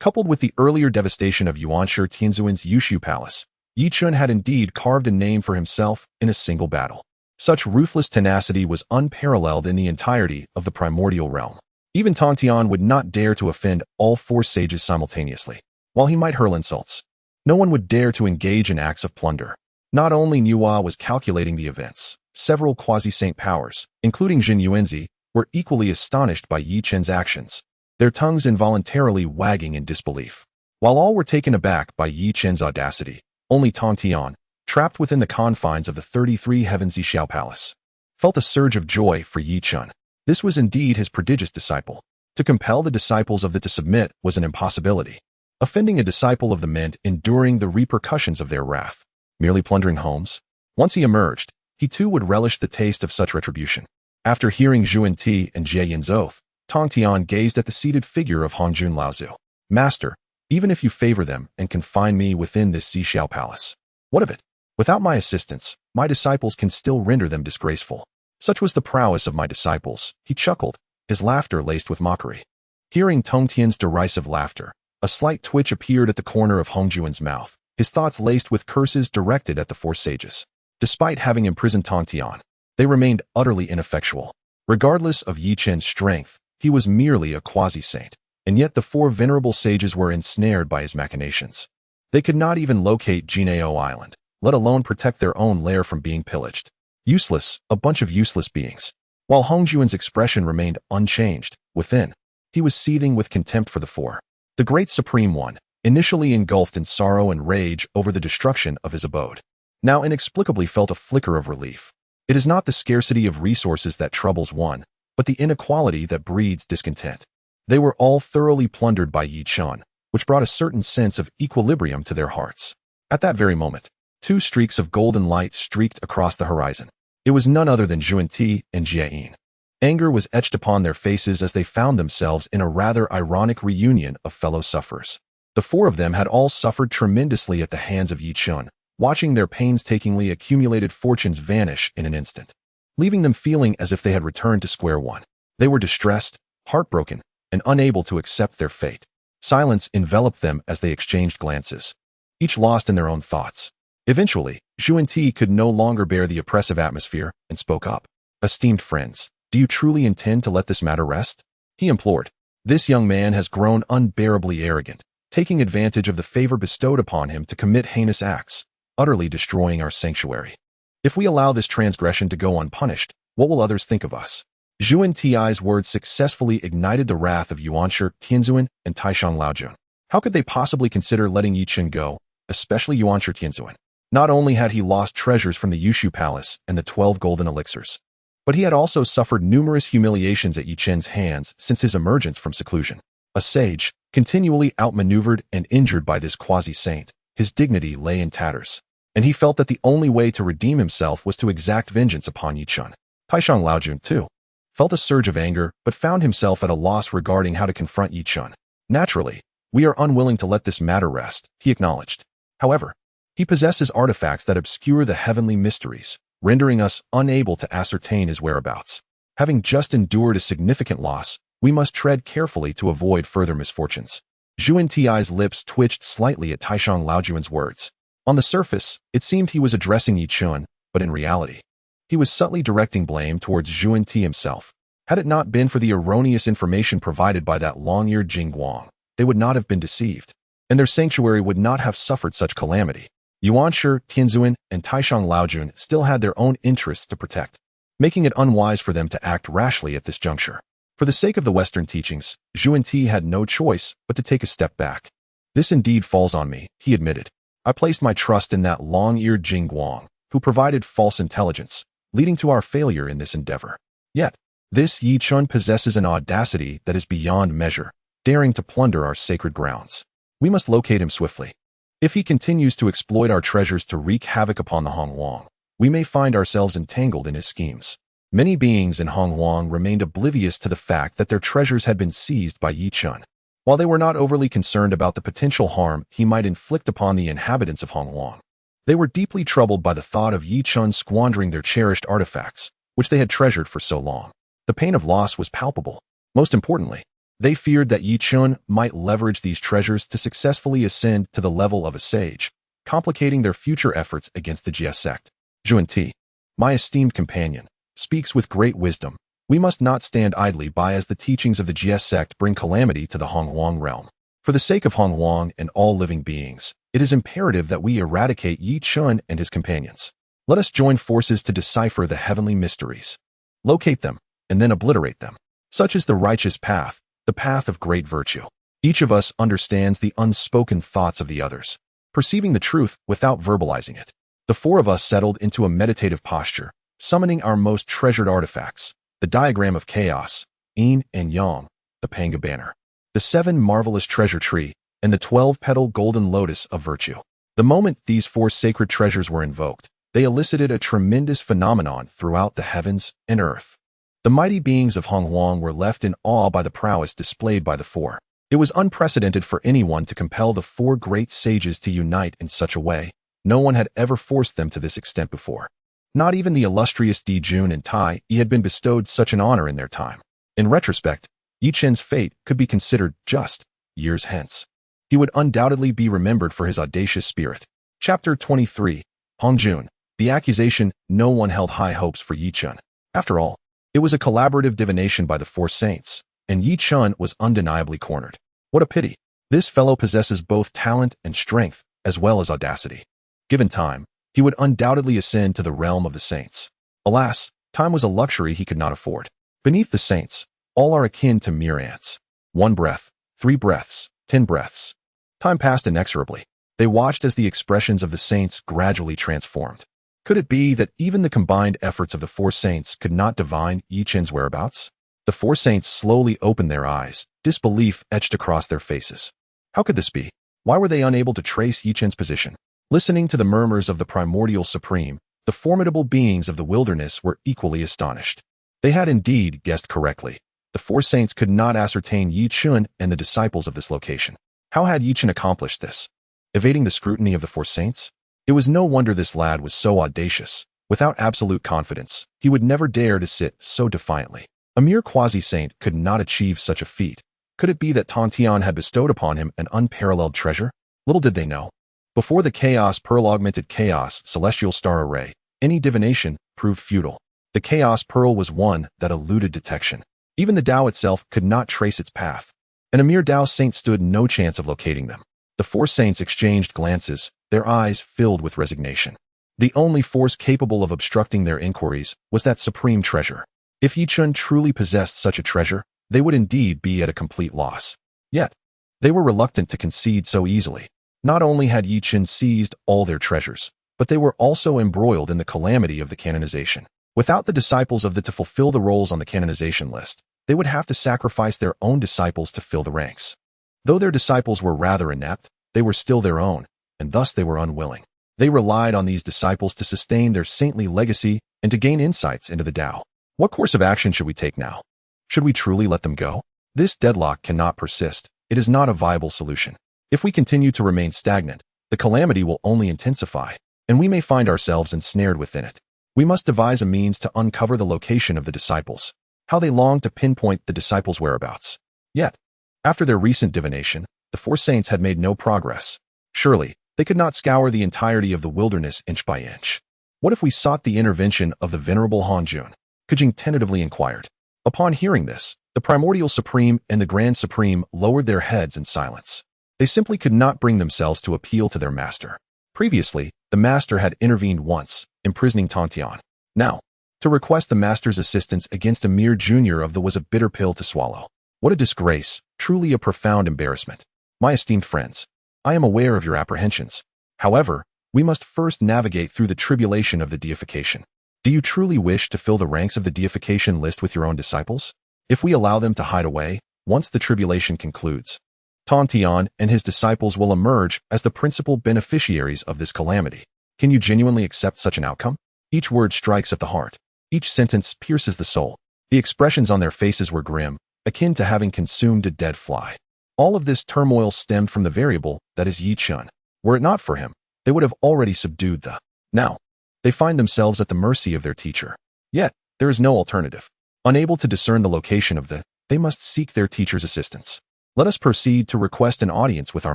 Coupled with the earlier devastation of Yuan Shi Tianzuan's Yushu Palace, Chen had indeed carved a name for himself in a single battle. Such ruthless tenacity was unparalleled in the entirety of the primordial realm. Even Tongtian would not dare to offend all 4 sages simultaneously. While he might hurl insults, no one would dare to engage in acts of plunder. Not only Nuwa was calculating the events, several quasi-saint powers, including Jin Yuanzi, were equally astonished by Chen's actions, their tongues involuntarily wagging in disbelief. While all were taken aback by Chen's audacity, only Tongtian, trapped within the confines of the 33 Heaven's San Xiao Palace, felt a surge of joy for Chen. This was indeed his prodigious disciple. To compel the disciples of the to submit was an impossibility. Offending a disciple of the meant enduring the repercussions of their wrath. Merely plundering homes? Once he emerged, he too would relish the taste of such retribution. After hearing Yuan Shi and Jie Yin's oath, Tongtian gazed at the seated figure of Hongjun Laozu. Master, even if you favor them and confine me within this San Xiao Palace, what of it? Without my assistance, my disciples can still render them disgraceful. Such was the prowess of my disciples, he chuckled, his laughter laced with mockery. Hearing Tongtian's derisive laughter, a slight twitch appeared at the corner of Hongjuan's mouth, his thoughts laced with curses directed at the 4 sages. Despite having imprisoned Tongtian, they remained utterly ineffectual. Regardless of Chen's strength, he was merely a quasi-saint, and yet the 4 venerable sages were ensnared by his machinations. They could not even locate Jinao Island, let alone protect their own lair from being pillaged. Useless, a bunch of useless beings. While Hongjuan's expression remained unchanged, within, he was seething with contempt for the 4. The great Supreme One, initially engulfed in sorrow and rage over the destruction of his abode, now inexplicably felt a flicker of relief. It is not the scarcity of resources that troubles one, but the inequality that breeds discontent. They were all thoroughly plundered by Chen, which brought a certain sense of equilibrium to their hearts. At that very moment, two streaks of golden light streaked across the horizon. It was none other than Yuan Shi and Jie. Anger was etched upon their faces as they found themselves in a rather ironic reunion of fellow sufferers. The four of them had all suffered tremendously at the hands of Yi Chun, watching their painstakingly accumulated fortunes vanish in an instant, leaving them feeling as if they had returned to square one. They were distressed, heartbroken, and unable to accept their fate. Silence enveloped them as they exchanged glances, each lost in their own thoughts. Eventually, Yuan Shi could no longer bear the oppressive atmosphere and spoke up. "Esteemed friends, do you truly intend to let this matter rest?" he implored. "This young man has grown unbearably arrogant, taking advantage of the favor bestowed upon him to commit heinous acts, utterly destroying our sanctuary. If we allow this transgression to go unpunished, what will others think of us?" Yuan Shi's words successfully ignited the wrath of Yuan Shi, Tianzuan, and Taishang Laojun. How could they possibly consider letting Yi Chen go, especially Yuan Shi Tianzuan? Not only had he lost treasures from the Yushu Palace and the 12 golden elixirs, but he had also suffered numerous humiliations at Yi Chen's hands since his emergence from seclusion. A sage, continually outmaneuvered and injured by this quasi-saint, his dignity lay in tatters, and he felt that the only way to redeem himself was to exact vengeance upon Yi Chen. Taishang Laojun, too, felt a surge of anger but found himself at a loss regarding how to confront Yi Chen. "Naturally, we are unwilling to let this matter rest," he acknowledged. "However, he possesses artifacts that obscure the heavenly mysteries, rendering us unable to ascertain his whereabouts. Having just endured a significant loss, we must tread carefully to avoid further misfortunes." Yuan Shi's lips twitched slightly at Taishang Laojun's words. On the surface, it seemed he was addressing Yi Chen, but in reality, he was subtly directing blame towards Yuan Shi himself. Had it not been for the erroneous information provided by that long-eared Jingguang, they would not have been deceived, and their sanctuary would not have suffered such calamity. Yuan Shi, Tianzuan, and Taishang Laojun still had their own interests to protect, making it unwise for them to act rashly at this juncture. For the sake of the Western teachings, Yuan Shi had no choice but to take a step back. "This indeed falls on me," he admitted. "I placed my trust in that long-eared Jingguang, who provided false intelligence, leading to our failure in this endeavor. Yet, this Yi Chen possesses an audacity that is beyond measure, daring to plunder our sacred grounds. We must locate him swiftly. If he continues to exploit our treasures to wreak havoc upon the Hongwang, we may find ourselves entangled in his schemes." Many beings in Hongwang remained oblivious to the fact that their treasures had been seized by Yi Chen. While they were not overly concerned about the potential harm he might inflict upon the inhabitants of Hongwang, they were deeply troubled by the thought of Yi Chen squandering their cherished artifacts, which they had treasured for so long. The pain of loss was palpable. Most importantly, they feared that Yi Chen might leverage these treasures to successfully ascend to the level of a sage, complicating their future efforts against the Jie Sect. "Yuan Shi, my esteemed companion, speaks with great wisdom. We must not stand idly by as the teachings of the Jie Sect bring calamity to the Hongwang realm. For the sake of Hongwang and all living beings, it is imperative that we eradicate Yi Chen and his companions. Let us join forces to decipher the heavenly mysteries, locate them, and then obliterate them. Such is the righteous path, the path of great virtue. Each of us understands the unspoken thoughts of the others, perceiving the truth without verbalizing it." The four of us settled into a meditative posture, summoning our most treasured artifacts, the diagram of chaos, yin and yang, the Panga banner, the 7 marvelous treasure tree, and the 12-petal golden lotus of virtue. The moment these 4 sacred treasures were invoked, they elicited a tremendous phenomenon throughout the heavens and earth. The mighty beings of Hongwang were left in awe by the prowess displayed by the 4. It was unprecedented for anyone to compel the 4 great sages to unite in such a way. No one had ever forced them to this extent before. Not even the illustrious Di Jun and Tai Yi had been bestowed such an honor in their time. In retrospect, Yi Chen's fate could be considered just. Years hence, he would undoubtedly be remembered for his audacious spirit. Chapter 23. Hongjun. The accusation. No one held high hopes for Yi Chen. After all, it was a collaborative divination by the 4 saints, and Yi Chen was undeniably cornered. What a pity. This fellow possesses both talent and strength, as well as audacity. Given time, he would undoubtedly ascend to the realm of the saints. Alas, time was a luxury he could not afford. Beneath the saints, all are akin to mere ants. 1 breath, 3 breaths, 10 breaths. Time passed inexorably. They watched as the expressions of the saints gradually transformed. Could it be that even the combined efforts of the 4 saints could not divine Yi Chen's whereabouts? The 4 saints slowly opened their eyes, disbelief etched across their faces. How could this be? Why were they unable to trace Yi Chen's position? Listening to the murmurs of the Primordial Supreme, the formidable beings of the wilderness were equally astonished. They had indeed guessed correctly. The four saints could not ascertain Yi Chun and the disciples of this location. How had Yi Chun accomplished this? Evading the scrutiny of the four saints? It was no wonder this lad was so audacious. Without absolute confidence, he would never dare to sit so defiantly. A mere quasi-saint could not achieve such a feat. Could it be that Tongtian had bestowed upon him an unparalleled treasure? Little did they know. Before the Chaos Pearl augmented Chaos Celestial Star Array, any divination proved futile. The Chaos Pearl was one that eluded detection. Even the Tao itself could not trace its path, and a mere Tao saint stood no chance of locating them. The four saints exchanged glances, their eyes filled with resignation. The only force capable of obstructing their inquiries was that supreme treasure. If Yi Chun truly possessed such a treasure, they would indeed be at a complete loss. Yet, they were reluctant to concede so easily. Not only had Yi Chun seized all their treasures, but they were also embroiled in the calamity of the canonization. Without the disciples of the to fulfill the roles on the canonization list, they would have to sacrifice their own disciples to fill the ranks. Though their disciples were rather inept, they were still their own, and thus they were unwilling. They relied on these disciples to sustain their saintly legacy and to gain insights into the Tao. What course of action should we take now? Should we truly let them go? This deadlock cannot persist. It is not a viable solution. If we continue to remain stagnant, the calamity will only intensify, and we may find ourselves ensnared within it. We must devise a means to uncover the location of the disciples. How they longed to pinpoint the disciples' whereabouts. Yet, after their recent divination, the four saints had made no progress. Surely, they could not scour the entirety of the wilderness inch by inch. What if we sought the intervention of the venerable Hongjun? Kujing tentatively inquired. Upon hearing this, the Primordial Supreme and the Grand Supreme lowered their heads in silence. They simply could not bring themselves to appeal to their master. Previously, the master had intervened once, imprisoning Tongtian. Now, to request the master's assistance against a mere junior of the was a bitter pill to swallow. What a disgrace, truly a profound embarrassment. My esteemed friends, I am aware of your apprehensions. However, we must first navigate through the tribulation of the deification. Do you truly wish to fill the ranks of the deification list with your own disciples? If we allow them to hide away, once the tribulation concludes, Tongtian and his disciples will emerge as the principal beneficiaries of this calamity. Can you genuinely accept such an outcome? Each word strikes at the heart. Each sentence pierces the soul. The expressions on their faces were grim, akin to having consumed a dead fly. All of this turmoil stemmed from the variable that is Yi Chun. Were it not for him, they would have already subdued the. Now, they find themselves at the mercy of their teacher. Yet, there is no alternative. Unable to discern the location of the, they must seek their teacher's assistance. Let us proceed to request an audience with our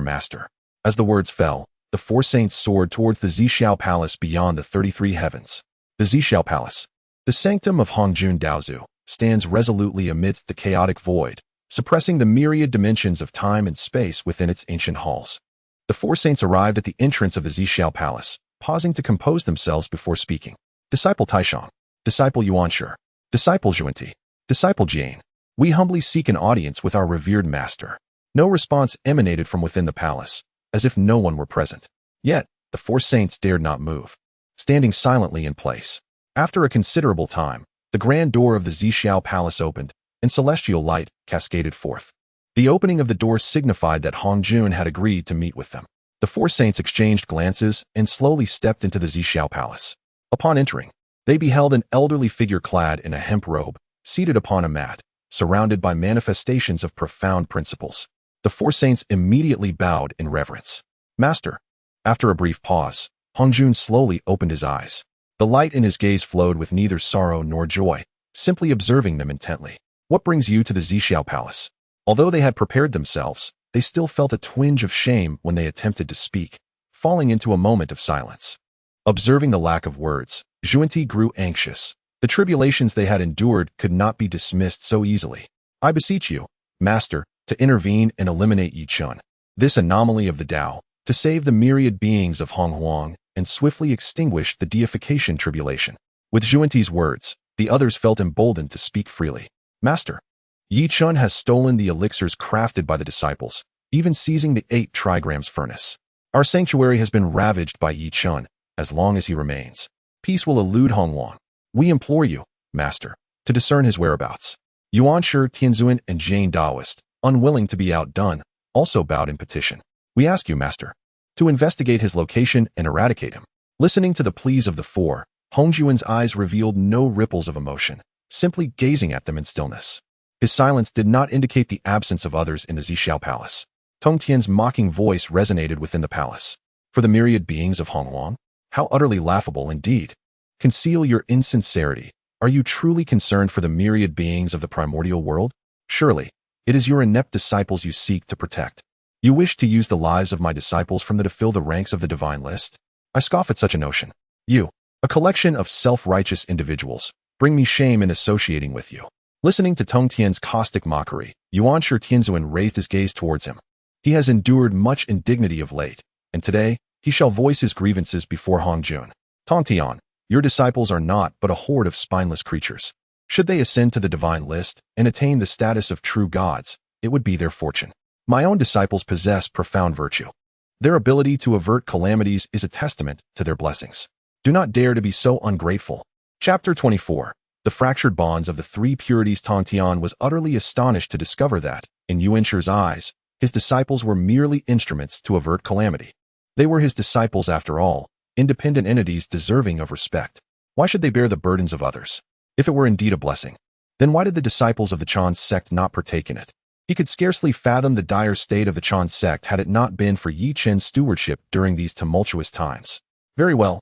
master. As the words fell, the four saints soared towards the San Xiao Palace beyond the 33 heavens. The San Xiao Palace, the sanctum of Hongjun Daozu, stands resolutely amidst the chaotic void, suppressing the myriad dimensions of time and space within its ancient halls. The four saints arrived at the entrance of the San Xiao Palace, pausing to compose themselves before speaking. Disciple Taishang, Disciple Yuan Shi, Disciple Zhuanti, Disciple Jane. We humbly seek an audience with our revered master. No response emanated from within the palace, as if no one were present. Yet, the four saints dared not move, standing silently in place. After a considerable time, the grand door of the San Xiao Palace opened, and celestial light cascaded forth. The opening of the door signified that Hongjun had agreed to meet with them. The four saints exchanged glances and slowly stepped into the San Xiao Palace. Upon entering, they beheld an elderly figure clad in a hemp robe, seated upon a mat, surrounded by manifestations of profound principles. The four saints immediately bowed in reverence. Master. After a brief pause, Hongjun slowly opened his eyes. The light in his gaze flowed with neither sorrow nor joy, simply observing them intently. What brings you to the San Xiao Palace? Although they had prepared themselves, they still felt a twinge of shame when they attempted to speak, falling into a moment of silence. Observing the lack of words, Zhuanti grew anxious. The tribulations they had endured could not be dismissed so easily. I beseech you, Master, to intervene and eliminate Yi Chun, this anomaly of the Tao, to save the myriad beings of Honghuang and swiftly extinguish the deification tribulation. With Zhuanti's words, the others felt emboldened to speak freely. Master, Yi Chun has stolen the elixirs crafted by the disciples, even seizing the 8 trigrams furnace. Our sanctuary has been ravaged by Yi Chun. As long as he remains, peace will elude Honghuang. We implore you, Master, to discern his whereabouts. Yuan Shi, Tianzuan, and Jane Daoist, unwilling to be outdone, also bowed in petition. We ask you, Master, to investigate his location and eradicate him. Listening to the pleas of the four, Hongjuan's eyes revealed no ripples of emotion, simply gazing at them in stillness. His silence did not indicate the absence of others in the San Xiao palace. Tongtian's mocking voice resonated within the palace. For the myriad beings of Hongluang? How utterly laughable indeed. Conceal your insincerity. Are you truly concerned for the myriad beings of the primordial world? Surely, it is your inept disciples you seek to protect. You wish to use the lives of my disciples to fill the ranks of the divine list? I scoff at such a notion. You, a collection of self-righteous individuals, bring me shame in associating with you. Listening to Tongtian's caustic mockery, Yuan Shi Tianzuan raised his gaze towards him. He has endured much indignity of late, and today, he shall voice his grievances before Hongjun. Tongtian, your disciples are naught but a horde of spineless creatures. Should they ascend to the divine list and attain the status of true gods, it would be their fortune. My own disciples possess profound virtue. Their ability to avert calamities is a testament to their blessings. Do not dare to be so ungrateful. Chapter 24. The Fractured Bonds of the Three Purities. Tongtian was utterly astonished to discover that, in Yuan Shi's eyes, his disciples were merely instruments to avert calamity. They were his disciples after all, independent entities deserving of respect. Why should they bear the burdens of others? If it were indeed a blessing, then why did the disciples of the Chen sect not partake in it? He could scarcely fathom the dire state of the Chen sect had it not been for Yi Chen's stewardship during these tumultuous times. Very well,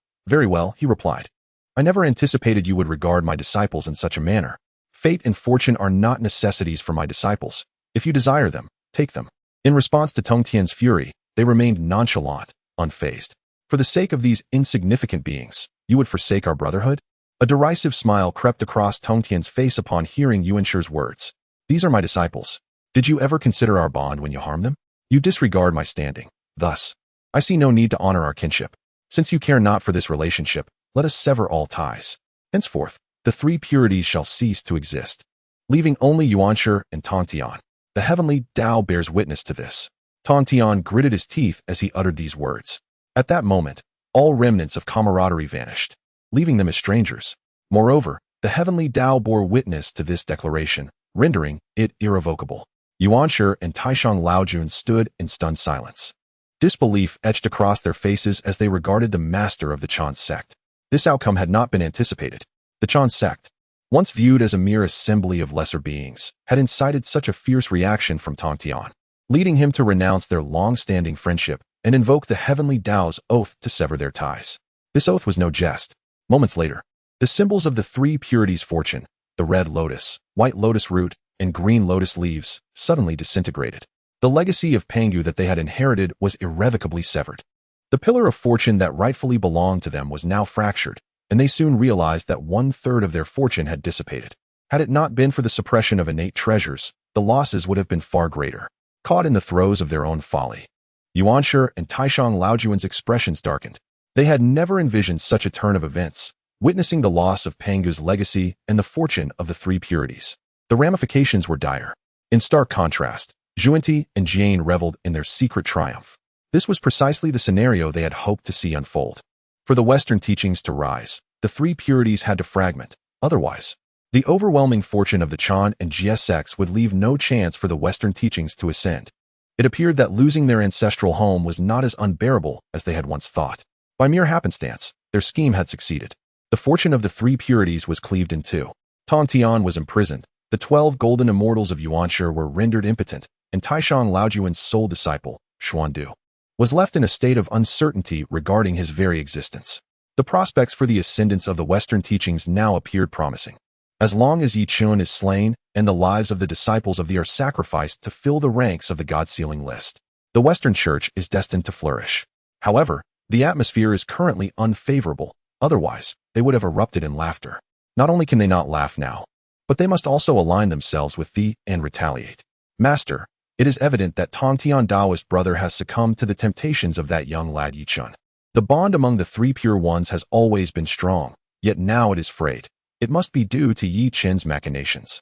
he replied. I never anticipated you would regard my disciples in such a manner. Fate and fortune are not necessities for my disciples. If you desire them, take them. In response to Tongtian's fury, they remained nonchalant, unfazed. For the sake of these insignificant beings, you would forsake our brotherhood? A derisive smile crept across Tongtian's face upon hearing Yuan Shi's words. These are my disciples. Did you ever consider our bond when you harm them? You disregard my standing. Thus, I see no need to honor our kinship. Since you care not for this relationship, let us sever all ties. Henceforth, the three purities shall cease to exist, leaving only Yuan Shi and Tongtian. The heavenly Tao bears witness to this. Tongtian gritted his teeth as he uttered these words. At that moment, all remnants of camaraderie vanished, leaving them as strangers. Moreover, the heavenly Tao bore witness to this declaration, rendering it irrevocable. Yuan Shi and Taishang Laojun stood in stunned silence. Disbelief etched across their faces as they regarded the master of the Chen sect. This outcome had not been anticipated. The Chen sect, once viewed as a mere assembly of lesser beings, had incited such a fierce reaction from Tongtian, leading him to renounce their long-standing friendship and invoke the heavenly Tao's oath to sever their ties. This oath was no jest. Moments later, the symbols of the three purities' fortune, the red lotus, white lotus root, and green lotus leaves, suddenly disintegrated. The legacy of Pangu that they had inherited was irrevocably severed. The pillar of fortune that rightfully belonged to them was now fractured, and they soon realized that 1/3 of their fortune had dissipated. Had it not been for the suppression of innate treasures, the losses would have been far greater. Caught in the throes of their own folly, Yuan Shi and Taishang Laojuan's expressions darkened. They had never envisioned such a turn of events, witnessing the loss of Pangu's legacy and the fortune of the three purities. The ramifications were dire. In stark contrast, Zhuanti and Jian reveled in their secret triumph. This was precisely the scenario they had hoped to see unfold. For the Western teachings to rise, the three purities had to fragment. Otherwise, the overwhelming fortune of the Chen and Jie sects would leave no chance for the Western teachings to ascend. It appeared that losing their ancestral home was not as unbearable as they had once thought. By mere happenstance, their scheme had succeeded. The fortune of the three purities was cleaved in two. Tongtian was imprisoned. The 12 golden immortals of Yuan Shi were rendered impotent, and Taishang Laojuan's sole disciple, Xuandu, was left in a state of uncertainty regarding his very existence. The prospects for the ascendance of the Western teachings now appeared promising. As long as Yi Chun is slain and the lives of the disciples of the are sacrificed to fill the ranks of the God-sealing list, the Western Church is destined to flourish. However, the atmosphere is currently unfavorable. Otherwise, they would have erupted in laughter. Not only can they not laugh now, but they must also align themselves with thee and retaliate. Master, it is evident that Tongtian Daoist brother has succumbed to the temptations of that young lad Yi Chun. The bond among the three pure ones has always been strong, yet now it is frayed. It must be due to Yi Chen's machinations.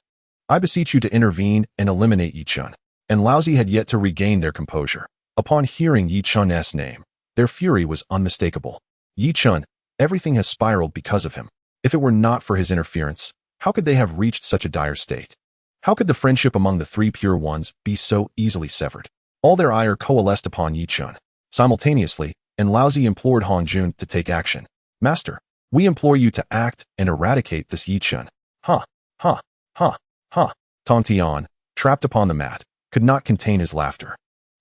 I beseech you to intervene and eliminate Yi Chun. And Laozi had yet to regain their composure. Upon hearing Yi Chun's name, their fury was unmistakable. Yi Chun, everything has spiraled because of him. If it were not for his interference, how could they have reached such a dire state? How could the friendship among the three pure ones be so easily severed? All their ire coalesced upon Yi Chun. Simultaneously, and Laozi implored Hongjun to take action. Master, we implore you to act and eradicate this Yichun. Ha, ha, ha, ha. Tongtian, trapped upon the mat, could not contain his laughter.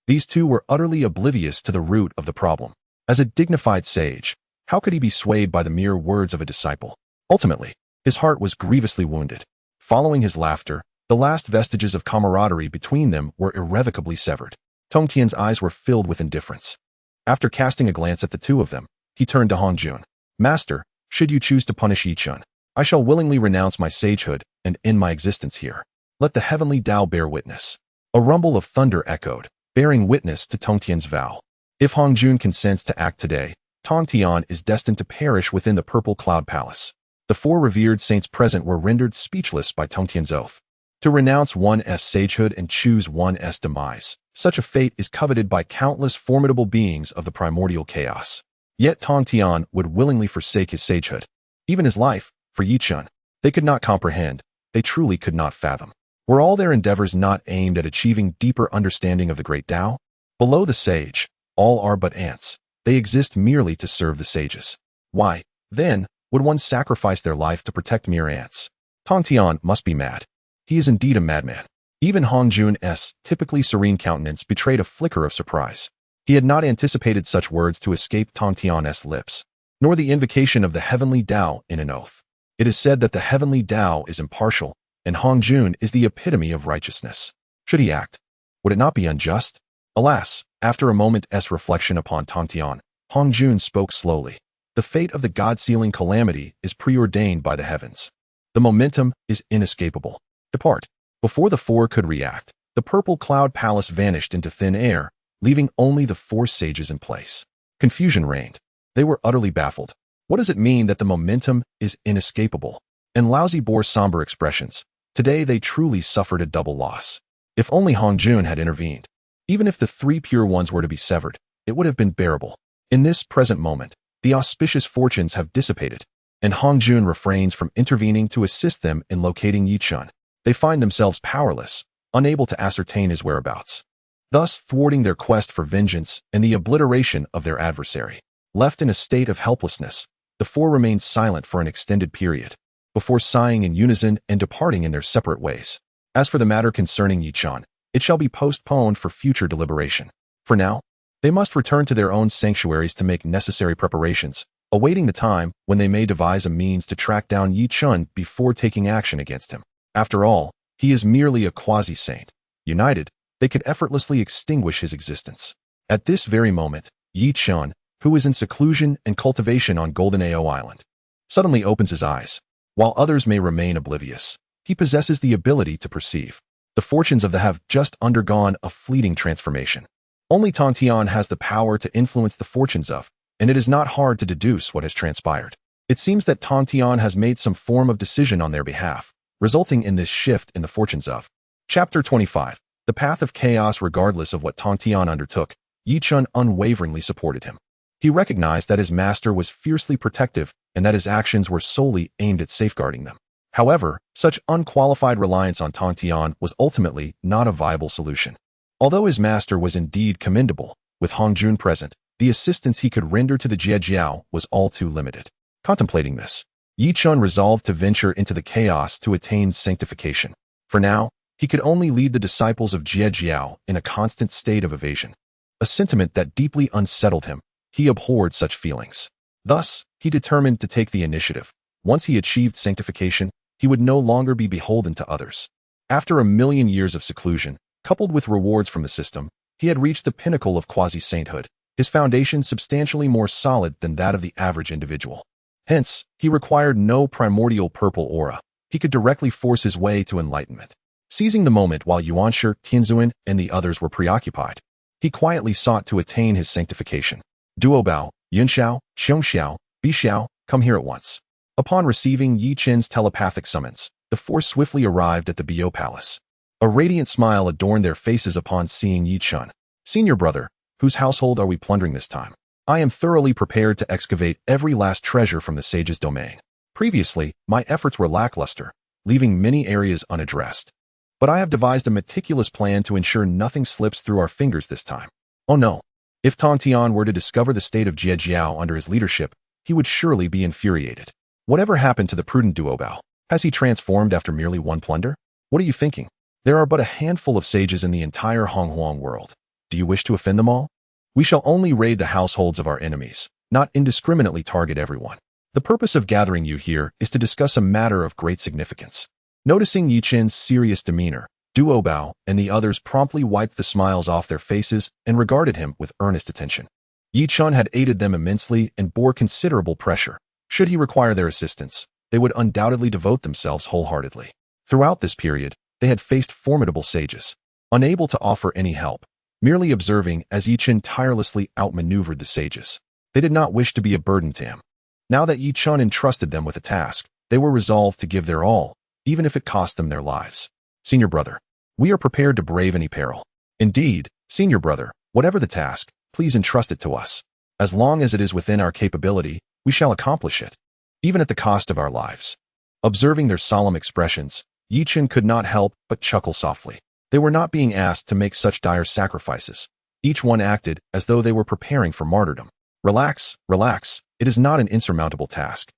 These two were utterly oblivious to the root of the problem. As a dignified sage, how could he be swayed by the mere words of a disciple? Ultimately, his heart was grievously wounded. Following his laughter, the last vestiges of camaraderie between them were irrevocably severed. Tongtian's eyes were filled with indifference. After casting a glance at the two of them, he turned to Hongjun. Master, should you choose to punish Yichun, I shall willingly renounce my sagehood and end my existence here. Let the heavenly Tao bear witness. A rumble of thunder echoed, bearing witness to Tongtian's vow. If Hongjun consents to act today, Tongtian is destined to perish within the Purple Cloud Palace. The four revered saints present were rendered speechless by Tongtian's oath. To renounce one's sagehood and choose one's demise, such a fate is coveted by countless formidable beings of the primordial chaos. Yet Tongtian would willingly forsake his sagehood, even his life, for Yichun. They could not comprehend, they truly could not fathom. Were all their endeavors not aimed at achieving deeper understanding of the great Tao? Below the sage, all are but ants. They exist merely to serve the sages. Why, then, would one sacrifice their life to protect mere ants? Tongtian must be mad. He is indeed a madman. Even Hongjun's typically serene countenance betrayed a flicker of surprise. He had not anticipated such words to escape Tongtian's lips, nor the invocation of the heavenly Tao in an oath. It is said that the heavenly Tao is impartial, and Hongjun is the epitome of righteousness. Should he act? Would it not be unjust? Alas, after a moment's reflection upon Tongtian, Hongjun spoke slowly. The fate of the God-sealing calamity is preordained by the heavens. The momentum is inescapable. Depart. Before the four could react, the Purple Cloud Palace vanished into thin air, leaving only the four sages in place. Confusion reigned. They were utterly baffled. What does it mean that the momentum is inescapable? And Laozi bore somber expressions. Today they truly suffered a double loss. If only Hongjun had intervened. Even if the three pure ones were to be severed, it would have been bearable. In this present moment, the auspicious fortunes have dissipated, and Hongjun refrains from intervening to assist them in locating Yichun. They find themselves powerless, unable to ascertain his whereabouts, thus thwarting their quest for vengeance and the obliteration of their adversary. Left in a state of helplessness, the four remained silent for an extended period, before sighing in unison and departing in their separate ways. As for the matter concerning Yichun, it shall be postponed for future deliberation. For now, they must return to their own sanctuaries to make necessary preparations, awaiting the time when they may devise a means to track down Yichun before taking action against him. After all, he is merely a quasi-saint. United, they could effortlessly extinguish his existence. At this very moment, Yichun, who is in seclusion and cultivation on Golden Ao Island, suddenly opens his eyes. While others may remain oblivious, he possesses the ability to perceive. The fortunes of the have just undergone a fleeting transformation. Only Tongtian has the power to influence the fortunes of, and it is not hard to deduce what has transpired. It seems that Tongtian has made some form of decision on their behalf, resulting in this shift in the fortunes of. Chapter 25. The path of chaos. Regardless of what Tongtian undertook, Yichun unwaveringly supported him. He recognized that his master was fiercely protective and that his actions were solely aimed at safeguarding them. However, such unqualified reliance on Tongtian was ultimately not a viable solution. Although his master was indeed commendable, with Hongjun present, the assistance he could render to the Jie was all too limited. Contemplating this, Yichun resolved to venture into the chaos to attain sanctification. For now, he could only lead the disciples of Jie in a constant state of evasion, a sentiment that deeply unsettled him. He abhorred such feelings. Thus, he determined to take the initiative. Once he achieved sanctification, he would no longer be beholden to others. After a million years of seclusion, coupled with rewards from the system, he had reached the pinnacle of quasi-sainthood, his foundation substantially more solid than that of the average individual. Hence, he required no primordial purple aura. He could directly force his way to enlightenment. Seizing the moment while Yuan Shi, Tianzuan, and the others were preoccupied, he quietly sought to attain his sanctification. Duobao, Yunxiao, Xiao, Bixiao, come here at once. Upon receiving Yi Chen's telepathic summons, the four swiftly arrived at the Bio Palace. A radiant smile adorned their faces upon seeing Yi Chen. Senior brother, whose household are we plundering this time? I am thoroughly prepared to excavate every last treasure from the sage's domain. Previously, my efforts were lackluster, leaving many areas unaddressed. But I have devised a meticulous plan to ensure nothing slips through our fingers this time. Oh no. If Tongtian were to discover the state of Jie Jiao under his leadership, he would surely be infuriated. Whatever happened to the prudent Duobao? Has he transformed after merely one plunder? What are you thinking? There are but a handful of sages in the entire Honghuang world. Do you wish to offend them all? We shall only raid the households of our enemies, not indiscriminately target everyone. The purpose of gathering you here is to discuss a matter of great significance. Noticing Yi Chen's serious demeanor, Duobao and the others promptly wiped the smiles off their faces and regarded him with earnest attention. Yi Chen had aided them immensely and bore considerable pressure. Should he require their assistance, they would undoubtedly devote themselves wholeheartedly. Throughout this period, they had faced formidable sages, unable to offer any help, merely observing as Yi Chen tirelessly outmaneuvered the sages. They did not wish to be a burden to him. Now that Yi Chen entrusted them with a task, they were resolved to give their all, even if it cost them their lives. Senior brother, we are prepared to brave any peril. Indeed, senior brother, whatever the task, please entrust it to us. As long as it is within our capability, we shall accomplish it, even at the cost of our lives. Observing their solemn expressions, Yi Chen could not help but chuckle softly. They were not being asked to make such dire sacrifices. Each one acted as though they were preparing for martyrdom. Relax, relax, it is not an insurmountable task.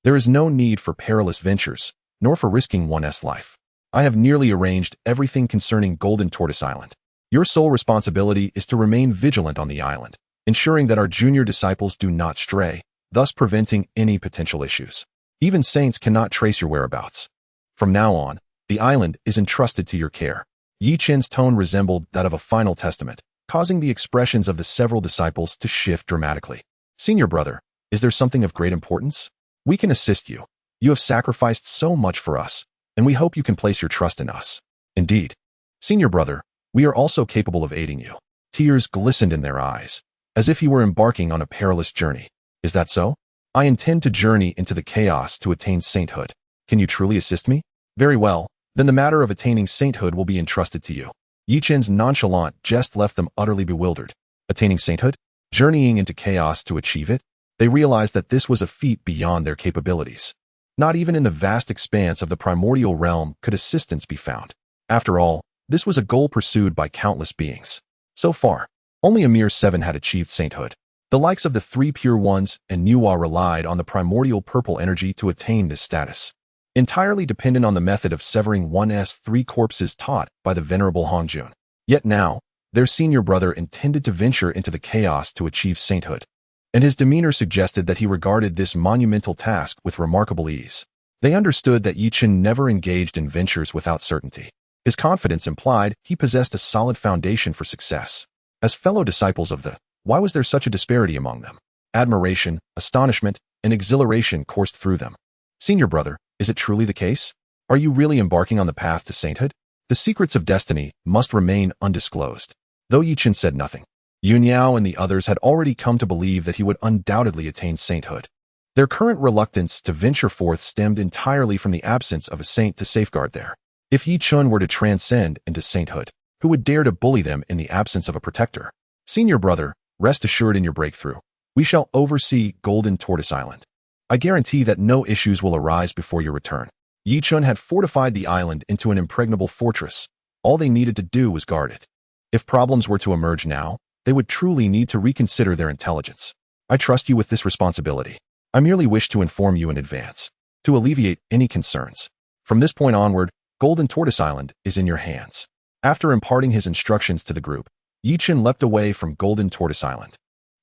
There is no need for perilous ventures, nor for risking one's life. I have nearly arranged everything concerning Golden Tortoise Island. Your sole responsibility is to remain vigilant on the island, ensuring that our junior disciples do not stray, thus preventing any potential issues. Even saints cannot trace your whereabouts. From now on, the island is entrusted to your care. Yi Chen's tone resembled that of a final testament, causing the expressions of the several disciples to shift dramatically. Senior brother, is there something of great importance? We can assist you. You have sacrificed so much for us, and we hope you can place your trust in us. Indeed. Senior brother, we are also capable of aiding you. Tears glistened in their eyes, as if he were embarking on a perilous journey. Is that so? I intend to journey into the chaos to attain sainthood. Can you truly assist me? Very well, then the matter of attaining sainthood will be entrusted to you. Yi Chen's nonchalant jest left them utterly bewildered. Attaining sainthood? Journeying into chaos to achieve it? They realized that this was a feat beyond their capabilities. Not even in the vast expanse of the primordial realm could assistance be found. After all, this was a goal pursued by countless beings. So far, only a mere 7 had achieved sainthood. The likes of the 3 Pure Ones and Nuwa relied on the primordial purple energy to attain this status, entirely dependent on the method of severing one's 3 corpses taught by the venerable Hongjun. Yet now, their senior brother intended to venture into the chaos to achieve sainthood, and his demeanor suggested that he regarded this monumental task with remarkable ease. They understood that Yi Chen never engaged in ventures without certainty. His confidence implied he possessed a solid foundation for success. As fellow disciples of the, why was there such a disparity among them? Admiration, astonishment, and exhilaration coursed through them. Senior brother, is it truly the case? Are you really embarking on the path to sainthood? The secrets of destiny must remain undisclosed. Though Yi Chen said nothing, Yun Yao and the others had already come to believe that he would undoubtedly attain sainthood. Their current reluctance to venture forth stemmed entirely from the absence of a saint to safeguard there. If Yi Chen were to transcend into sainthood, who would dare to bully them in the absence of a protector? Senior brother, rest assured in your breakthrough. We shall oversee Golden Tortoise Island. I guarantee that no issues will arise before your return. Yi Chen had fortified the island into an impregnable fortress. All they needed to do was guard it. If problems were to emerge now, they would truly need to reconsider their intelligence. I trust you with this responsibility. I merely wish to inform you in advance, to alleviate any concerns. From this point onward, Golden Tortoise Island is in your hands. After imparting his instructions to the group, Yi Chen leapt away from Golden Tortoise Island.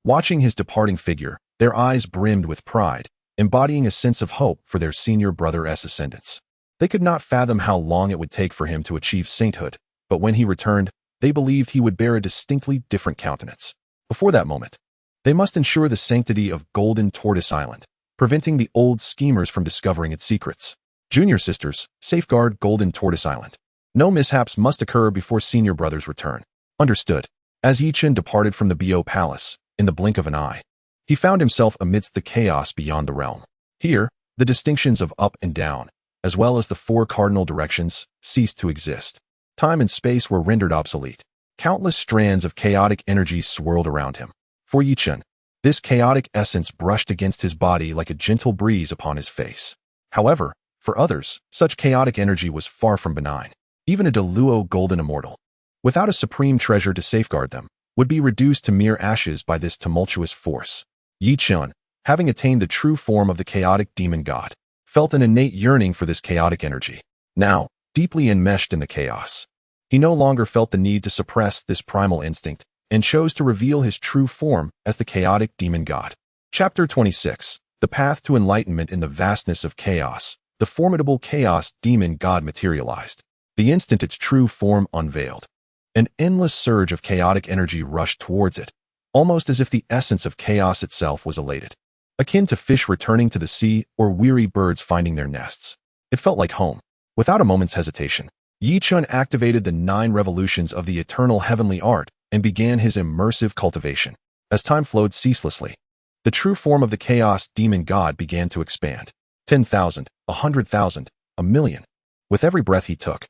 Watching his departing figure, their eyes brimmed with pride, embodying a sense of hope for their senior brother's ascendance. They could not fathom how long it would take for him to achieve sainthood, but when he returned, they believed he would bear a distinctly different countenance. Before that moment, they must ensure the sanctity of Golden Tortoise Island, preventing the old schemers from discovering its secrets. Junior sisters, safeguard Golden Tortoise Island. No mishaps must occur before senior brother's return. Understood. As Yi Chen departed from the Bo Palace, in the blink of an eye, he found himself amidst the chaos beyond the realm. Here, the distinctions of up and down, as well as the 4 cardinal directions, ceased to exist. Time and space were rendered obsolete. Countless strands of chaotic energy swirled around him. For Yi Chen, this chaotic essence brushed against his body like a gentle breeze upon his face. However, for others, such chaotic energy was far from benign. Even a Deluo golden immortal, without a supreme treasure to safeguard them, would be reduced to mere ashes by this tumultuous force. Chen, having attained the true form of the chaotic demon god, felt an innate yearning for this chaotic energy. Now, deeply enmeshed in the chaos, he no longer felt the need to suppress this primal instinct and chose to reveal his true form as the chaotic demon god. Chapter 26. The Path to Enlightenment. In the vastness of chaos, the formidable chaos demon god materialized. The instant its true form unveiled, an endless surge of chaotic energy rushed towards it, almost as if the essence of chaos itself was elated. Akin to fish returning to the sea or weary birds finding their nests. It felt like home. Without a moment's hesitation, Chen activated the 9 revolutions of the eternal heavenly art and began his immersive cultivation. As time flowed ceaselessly, the true form of the chaos demon god began to expand. 10,000, 100,000, a million. With every breath he took,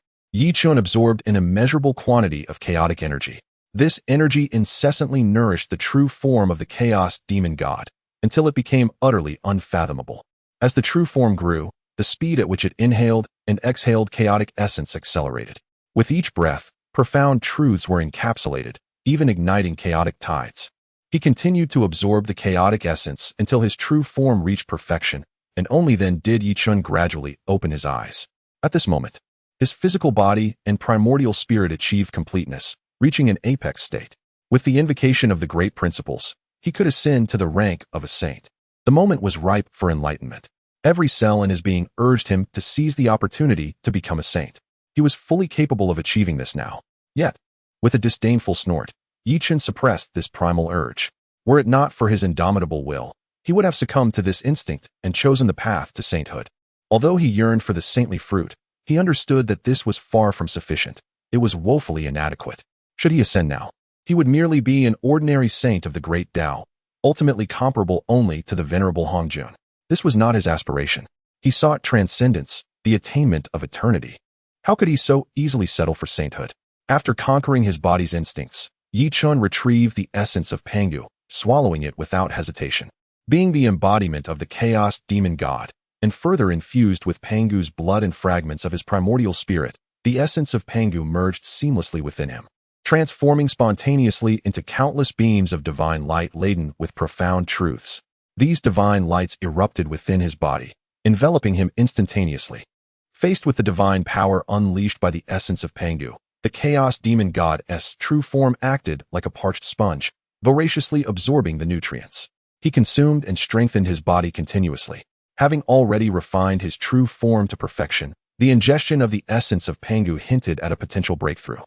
Chen absorbed an immeasurable quantity of chaotic energy. This energy incessantly nourished the true form of the chaos demon god, until it became utterly unfathomable. As the true form grew, the speed at which it inhaled and exhaled chaotic essence accelerated. With each breath, profound truths were encapsulated, even igniting chaotic tides. He continued to absorb the chaotic essence until his true form reached perfection, and only then did Chen gradually open his eyes. At this moment, his physical body and primordial spirit achieved completeness, reaching an apex state. With the invocation of the great principles, he could ascend to the rank of a saint. The moment was ripe for enlightenment. Every cell in his being urged him to seize the opportunity to become a saint. He was fully capable of achieving this now. Yet, with a disdainful snort, Chen suppressed this primal urge. Were it not for his indomitable will, he would have succumbed to this instinct and chosen the path to sainthood. Although he yearned for the saintly fruit, he understood that this was far from sufficient. It was woefully inadequate. Should he ascend now, he would merely be an ordinary saint of the great Tao, ultimately comparable only to the venerable Hongjun. This was not his aspiration. He sought transcendence, the attainment of eternity. How could he so easily settle for sainthood? After conquering his body's instincts, Chen retrieved the essence of Pangu, swallowing it without hesitation. Being the embodiment of the chaos demon god, and further infused with Pangu's blood and fragments of his primordial spirit, the essence of Pangu merged seamlessly within him, transforming spontaneously into countless beams of divine light laden with profound truths. These divine lights erupted within his body, enveloping him instantaneously. Faced with the divine power unleashed by the essence of Pangu, the chaos demon god's true form acted like a parched sponge, voraciously absorbing the nutrients. He consumed and strengthened his body continuously. Having already refined his true form to perfection, the ingestion of the essence of Pangu hinted at a potential breakthrough.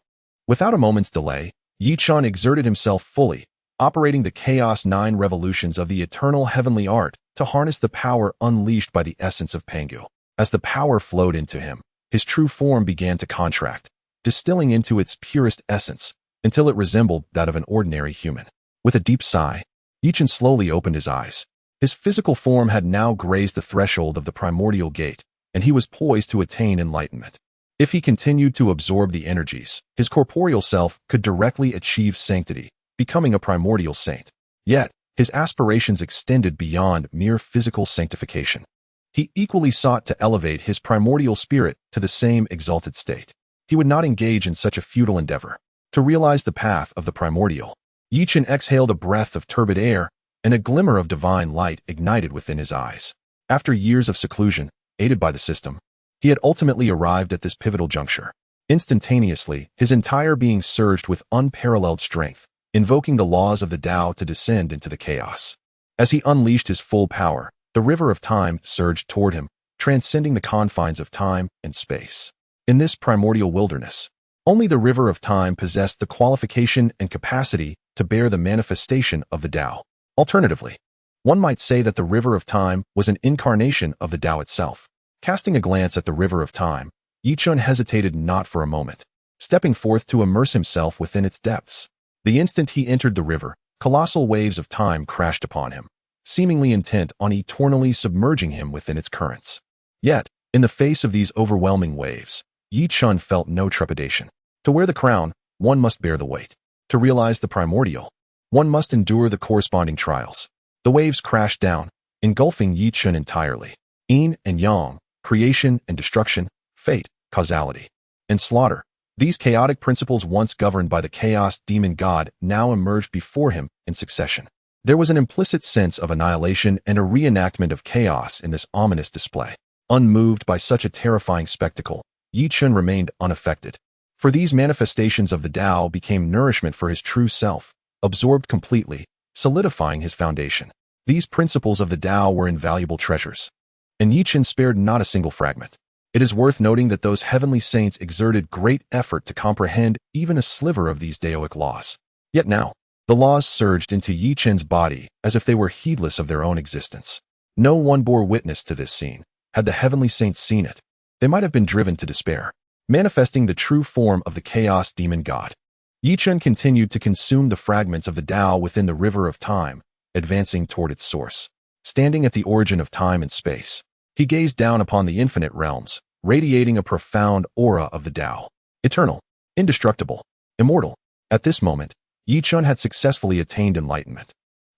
Without a moment's delay, Chen exerted himself fully, operating the Chaos 9 revolutions of the eternal heavenly art to harness the power unleashed by the essence of Pangu. As the power flowed into him, his true form began to contract, distilling into its purest essence until it resembled that of an ordinary human. With a deep sigh, Chen slowly opened his eyes. His physical form had now grazed the threshold of the primordial gate, and he was poised to attain enlightenment. If he continued to absorb the energies, his corporeal self could directly achieve sanctity, becoming a primordial saint. Yet, his aspirations extended beyond mere physical sanctification. He equally sought to elevate his primordial spirit to the same exalted state. He would not engage in such a futile endeavor. To realize the path of the primordial, Chen exhaled a breath of turbid air, and a glimmer of divine light ignited within his eyes. After years of seclusion, aided by the system, he had ultimately arrived at this pivotal juncture. Instantaneously, his entire being surged with unparalleled strength, invoking the laws of the Tao to descend into the chaos. As he unleashed his full power, the river of time surged toward him, transcending the confines of time and space. In this primordial wilderness, only the river of time possessed the qualification and capacity to bear the manifestation of the Tao. Alternatively, one might say that the river of time was an incarnation of the Tao itself. Casting a glance at the river of time, Chen hesitated not for a moment, stepping forth to immerse himself within its depths. The instant he entered the river, colossal waves of time crashed upon him, seemingly intent on eternally submerging him within its currents. Yet, in the face of these overwhelming waves, Chen felt no trepidation. To wear the crown, one must bear the weight. To realize the primordial, one must endure the corresponding trials. The waves crashed down, engulfing Chen entirely. Yin and yang, creation and destruction, fate, causality, and slaughter, These chaotic principles once governed by the chaos demon god now emerged before him in succession. There was an implicit sense of annihilation and a reenactment of chaos in this ominous display. Unmoved by such a terrifying spectacle, Chen remained unaffected. For these manifestations of the Tao became nourishment for his true self, absorbed completely, solidifying his foundation. These principles of the Tao were invaluable treasures, and Chen spared not a single fragment. It is worth noting that those heavenly saints exerted great effort to comprehend even a sliver of these Daoic laws. Yet now, the laws surged into Chen's body as if they were heedless of their own existence. No one bore witness to this scene. Had the heavenly saints seen it, they might have been driven to despair, manifesting the true form of the chaos demon god. Chen continued to consume the fragments of the Tao within the river of time, advancing toward its source. Standing at the origin of time and space, he gazed down upon the infinite realms, radiating a profound aura of the Tao. Eternal, indestructible, immortal. At this moment, Chen had successfully attained enlightenment.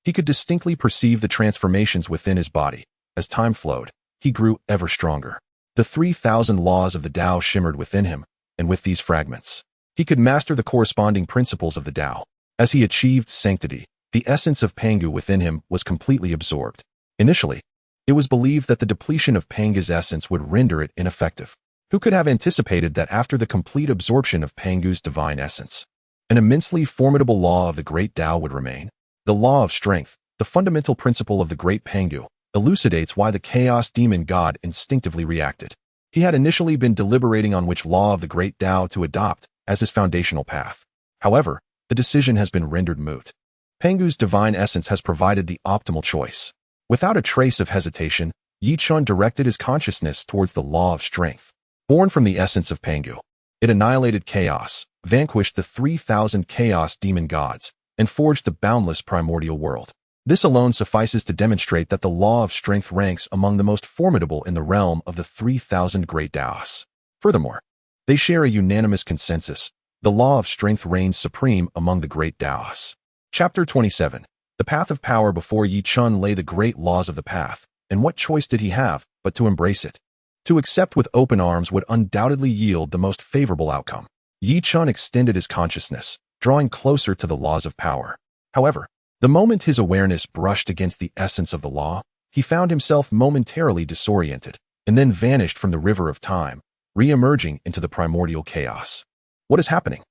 He could distinctly perceive the transformations within his body. As time flowed, he grew ever stronger. The 3,000 laws of the Tao shimmered within him, and with these fragments, he could master the corresponding principles of the Tao. As he achieved sanctity, the essence of Pangu within him was completely absorbed. Initially, it was believed that the depletion of Pangu's essence would render it ineffective. Who could have anticipated that after the complete absorption of Pangu's divine essence, an immensely formidable law of the great Tao would remain? The law of strength, the fundamental principle of the great Pangu, elucidates why the chaos demon god instinctively reacted. He had initially been deliberating on which law of the great Tao to adopt as his foundational path. However, the decision has been rendered moot. Pangu's divine essence has provided the optimal choice. Without a trace of hesitation, Chen directed his consciousness towards the law of strength. Born from the essence of Pangu, it annihilated chaos, vanquished the 3,000 chaos demon gods, and forged the boundless primordial world. This alone suffices to demonstrate that the law of strength ranks among the most formidable in the realm of the 3,000 great Taos. Furthermore, they share a unanimous consensus. The law of strength reigns supreme among the great Taos. Chapter 27. The path of power. Before Chen lay the great laws of the path, and what choice did he have but to embrace it? To accept with open arms would undoubtedly yield the most favorable outcome. Chen extended his consciousness, drawing closer to the laws of power. However, the moment his awareness brushed against the essence of the law, he found himself momentarily disoriented, and then vanished from the river of time, re-emerging into the primordial chaos. What is happening?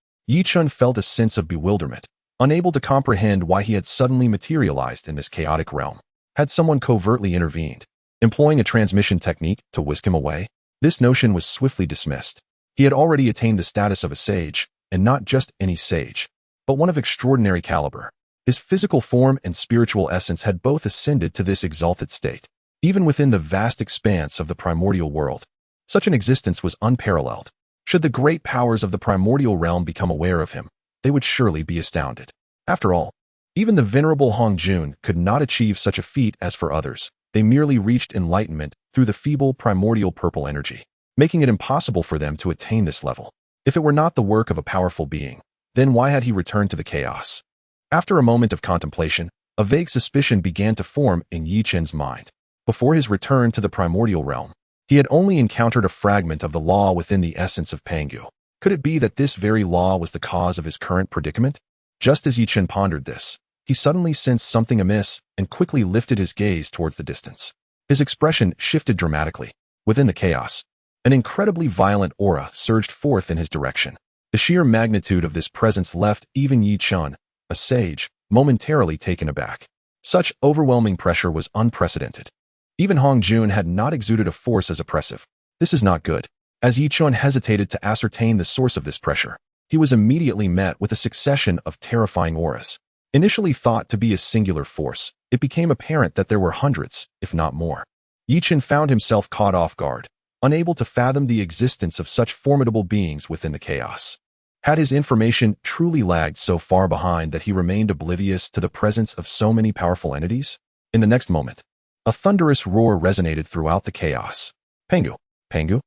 Chen felt a sense of bewilderment, unable to comprehend why he had suddenly materialized in this chaotic realm. Had someone covertly intervened, employing a transmission technique to whisk him away? This notion was swiftly dismissed. He had already attained the status of a sage, and not just any sage, but one of extraordinary caliber. His physical form and spiritual essence had both ascended to this exalted state. Even within the vast expanse of the primordial world, such an existence was unparalleled. Should the great powers of the primordial realm become aware of him, they would surely be astounded. After all, even the venerable Hongjun could not achieve such a feat. As for others, they merely reached enlightenment through the feeble primordial purple energy, making it impossible for them to attain this level. If it were not the work of a powerful being, then why had he returned to the chaos? After a moment of contemplation, a vague suspicion began to form in Chen's mind. Before his return to the primordial realm, he had only encountered a fragment of the law within the essence of Pangu. Could it be that this very law was the cause of his current predicament? Just as Chen pondered this, he suddenly sensed something amiss and quickly lifted his gaze towards the distance. His expression shifted dramatically. Within the chaos, an incredibly violent aura surged forth in his direction. The sheer magnitude of this presence left even Chen, a sage, momentarily taken aback. Such overwhelming pressure was unprecedented. Even Hongjun had not exuded a force as oppressive. This is not good. As Chen hesitated to ascertain the source of this pressure, he was immediately met with a succession of terrifying auras. Initially thought to be a singular force, it became apparent that there were hundreds, if not more. Chen found himself caught off guard, unable to fathom the existence of such formidable beings within the chaos. Had his information truly lagged so far behind that he remained oblivious to the presence of so many powerful entities? In the next moment, a thunderous roar resonated throughout the chaos. Pangu! Pangu!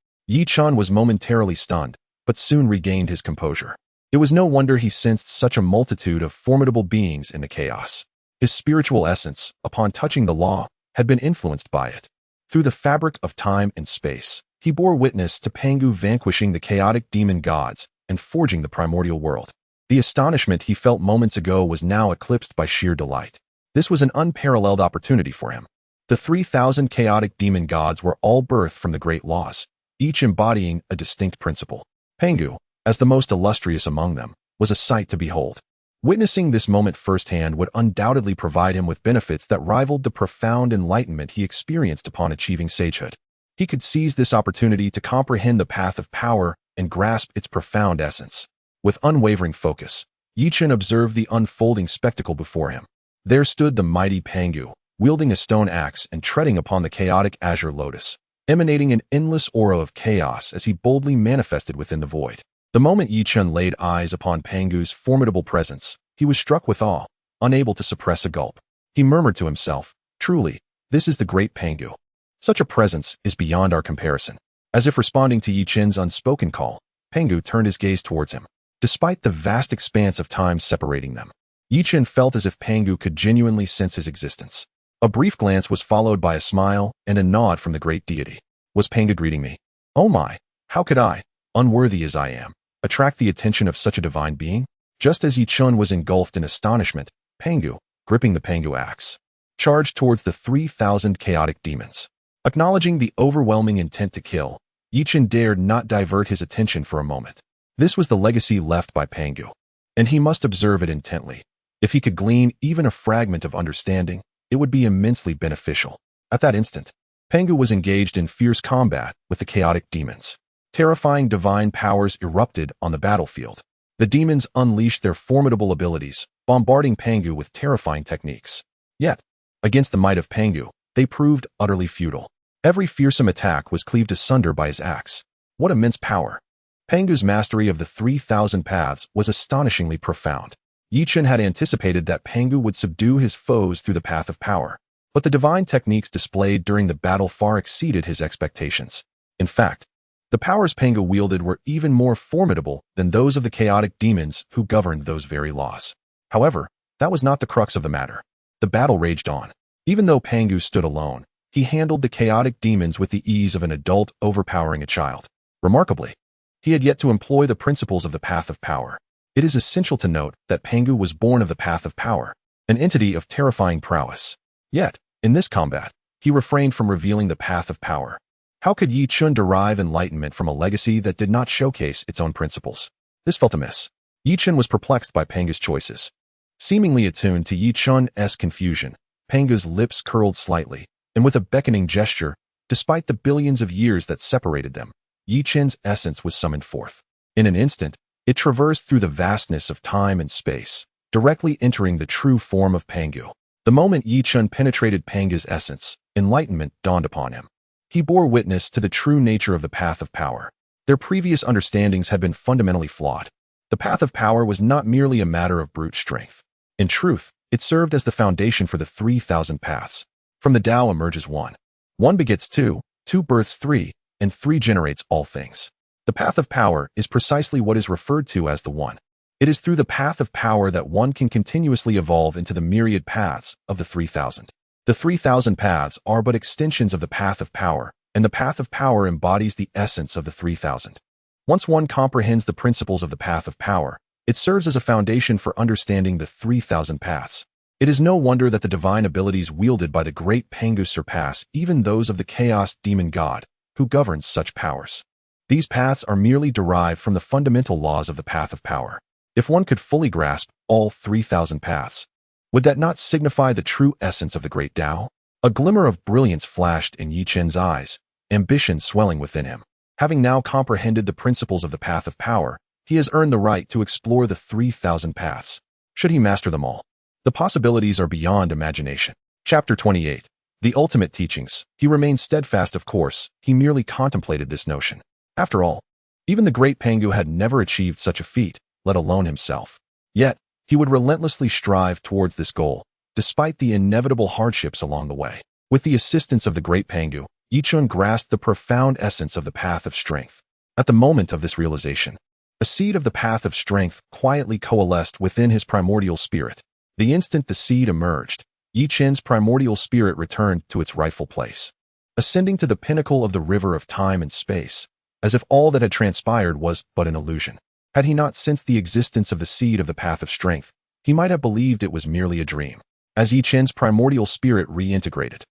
Chen was momentarily stunned, but soon regained his composure. It was no wonder he sensed such a multitude of formidable beings in the chaos. His spiritual essence, upon touching the law, had been influenced by it. Through the fabric of time and space, he bore witness to Pangu vanquishing the chaotic demon gods and forging the Primordial World. The astonishment he felt moments ago was now eclipsed by sheer delight. This was an unparalleled opportunity for him. The 3,000 chaotic demon gods were all birthed from the great laws, each embodying a distinct principle. Pangu, as the most illustrious among them, was a sight to behold. Witnessing this moment firsthand would undoubtedly provide him with benefits that rivaled the profound enlightenment he experienced upon achieving sagehood. He could seize this opportunity to comprehend the path of power and grasp its profound essence. With unwavering focus, Chen observed the unfolding spectacle before him. There stood the mighty Pangu, wielding a stone axe and treading upon the chaotic azure lotus, emanating an endless aura of chaos as he boldly manifested within the void. The moment Chen laid eyes upon Pangu's formidable presence, he was struck with awe, unable to suppress a gulp. He murmured to himself, "Truly, this is the great Pangu. Such a presence is beyond our comparison." As if responding to Chen's unspoken call, Pangu turned his gaze towards him. Despite the vast expanse of time separating them, Chen felt as if Pangu could genuinely sense his existence. A brief glance was followed by a smile and a nod from the great deity. Was Pangu greeting me? Oh my, how could I, unworthy as I am, attract the attention of such a divine being? Just as Chen was engulfed in astonishment, Pangu, gripping the Pangu axe, charged towards the 3,000 chaotic demons. Acknowledging the overwhelming intent to kill, Chen dared not divert his attention for a moment. This was the legacy left by Pangu, and he must observe it intently. If he could glean even a fragment of understanding, it would be immensely beneficial. At that instant, Pangu was engaged in fierce combat with the chaotic demons. Terrifying divine powers erupted on the battlefield. The demons unleashed their formidable abilities, bombarding Pangu with terrifying techniques. Yet, against the might of Pangu, they proved utterly futile. Every fearsome attack was cleaved asunder by his axe. What immense power! Pangu's mastery of the 3,000 paths was astonishingly profound. Chen had anticipated that Pangu would subdue his foes through the path of power, but the divine techniques displayed during the battle far exceeded his expectations. In fact, the powers Pangu wielded were even more formidable than those of the chaotic demons who governed those very laws. However, that was not the crux of the matter. The battle raged on. Even though Pangu stood alone, he handled the chaotic demons with the ease of an adult overpowering a child. Remarkably, he had yet to employ the principles of the path of power. It is essential to note that Pangu was born of the path of power, an entity of terrifying prowess. Yet, in this combat, he refrained from revealing the path of power. How could Chen derive enlightenment from a legacy that did not showcase its own principles? This felt amiss. Chen was perplexed by Pangu's choices. Seemingly attuned to Chen's confusion, Pangu's lips curled slightly, and with a beckoning gesture, despite the billions of years that separated them, Chen's essence was summoned forth. In an instant, it traversed through the vastness of time and space, directly entering the true form of Pangu. The moment Chen penetrated Pangu's essence, enlightenment dawned upon him. He bore witness to the true nature of the path of power. Their previous understandings had been fundamentally flawed. The path of power was not merely a matter of brute strength. In truth, it served as the foundation for the 3,000 paths. From the Tao emerges one. One begets two, two births three, and three generates all things. The path of power is precisely what is referred to as the One. It is through the path of power that one can continuously evolve into the myriad paths of the 3,000. The 3,000 paths are but extensions of the path of power, and the path of power embodies the essence of the 3,000. Once one comprehends the principles of the path of power, it serves as a foundation for understanding the 3,000 paths. It is no wonder that the divine abilities wielded by the great Pangu surpass even those of the chaos demon god, who governs such powers. These paths are merely derived from the fundamental laws of the path of power. If one could fully grasp all 3,000 paths, would that not signify the true essence of the great Tao? A glimmer of brilliance flashed in Chen's eyes, ambition swelling within him. Having now comprehended the principles of the path of power, he has earned the right to explore the 3,000 paths. Should he master them all, the possibilities are beyond imagination. Chapter 28. The Ultimate Teachings. He remained steadfast, of course. He merely contemplated this notion. After all, even the great Pangu had never achieved such a feat, let alone himself. Yet, he would relentlessly strive towards this goal, despite the inevitable hardships along the way. With the assistance of the great Pangu, Chen grasped the profound essence of the path of strength. At the moment of this realization, a seed of the path of strength quietly coalesced within his primordial spirit. The instant the seed emerged, Chen's primordial spirit returned to its rightful place, ascending to the pinnacle of the river of time and space, as if all that had transpired was but an illusion. Had he not sensed the existence of the seed of the path of strength, he might have believed it was merely a dream. As Chen's primordial spirit reintegrated,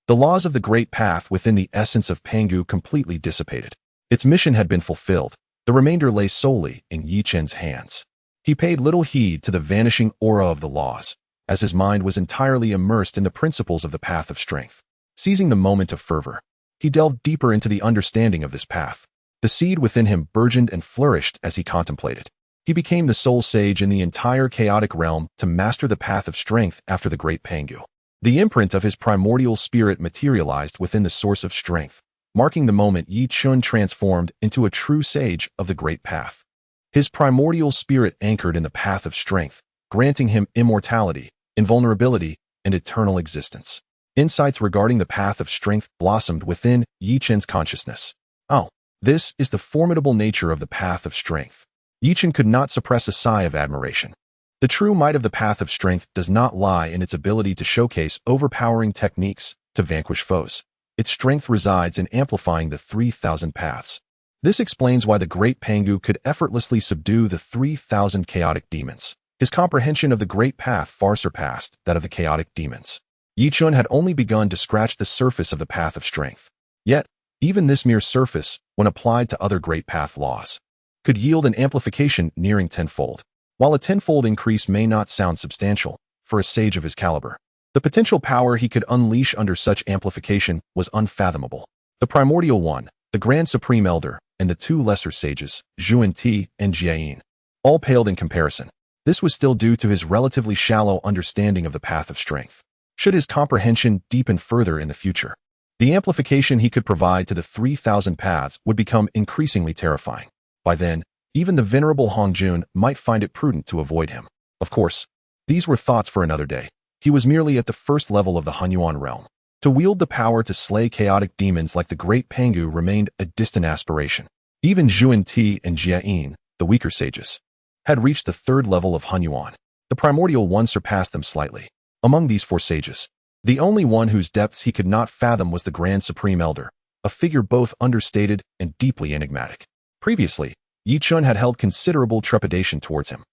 the laws of the great path within the essence of Pangu completely dissipated. Its mission had been fulfilled. The remainder lay solely in Chen's hands. He paid little heed to the vanishing aura of the laws, as his mind was entirely immersed in the principles of the path of strength. Seizing the moment of fervor, he delved deeper into the understanding of this path. The seed within him burgeoned and flourished as he contemplated. He became the sole sage in the entire chaotic realm to master the path of strength after the great Pangu. The imprint of his primordial spirit materialized within the source of strength, marking the moment Chen transformed into a true sage of the great path. His primordial spirit anchored in the path of strength, granting him immortality, invulnerability, and eternal existence. Insights regarding the path of strength blossomed within Chen's consciousness. Oh, this is the formidable nature of the path of strength. Chen could not suppress a sigh of admiration. The true might of the path of strength does not lie in its ability to showcase overpowering techniques to vanquish foes. Its strength resides in amplifying the 3,000 paths. This explains why the great Pangu could effortlessly subdue the 3,000 chaotic demons. His comprehension of the great path far surpassed that of the chaotic demons. Chen had only begun to scratch the surface of the path of strength. Yet, even this mere surface, when applied to other great path laws, could yield an amplification nearing tenfold. While a tenfold increase may not sound substantial for a sage of his caliber, the potential power he could unleash under such amplification was unfathomable. The Primordial One, the Grand Supreme Elder, and the two lesser sages, Yuan Shi and Jie, all paled in comparison. This was still due to his relatively shallow understanding of the path of strength. Should his comprehension deepen further in the future, the amplification he could provide to the 3,000 paths would become increasingly terrifying. By then, even the venerable Hongjun might find it prudent to avoid him. Of course, these were thoughts for another day. He was merely at the first level of the Hunyuan realm. To wield the power to slay chaotic demons like the great Pangu remained a distant aspiration. Even Yuan Shi and Jie, the weaker sages, had reached the third level of Hunyuan. The Primordial One surpassed them slightly. Among these four sages, the only one whose depths he could not fathom was the Grand Supreme Elder, a figure both understated and deeply enigmatic. Previously, Chen had held considerable trepidation towards him.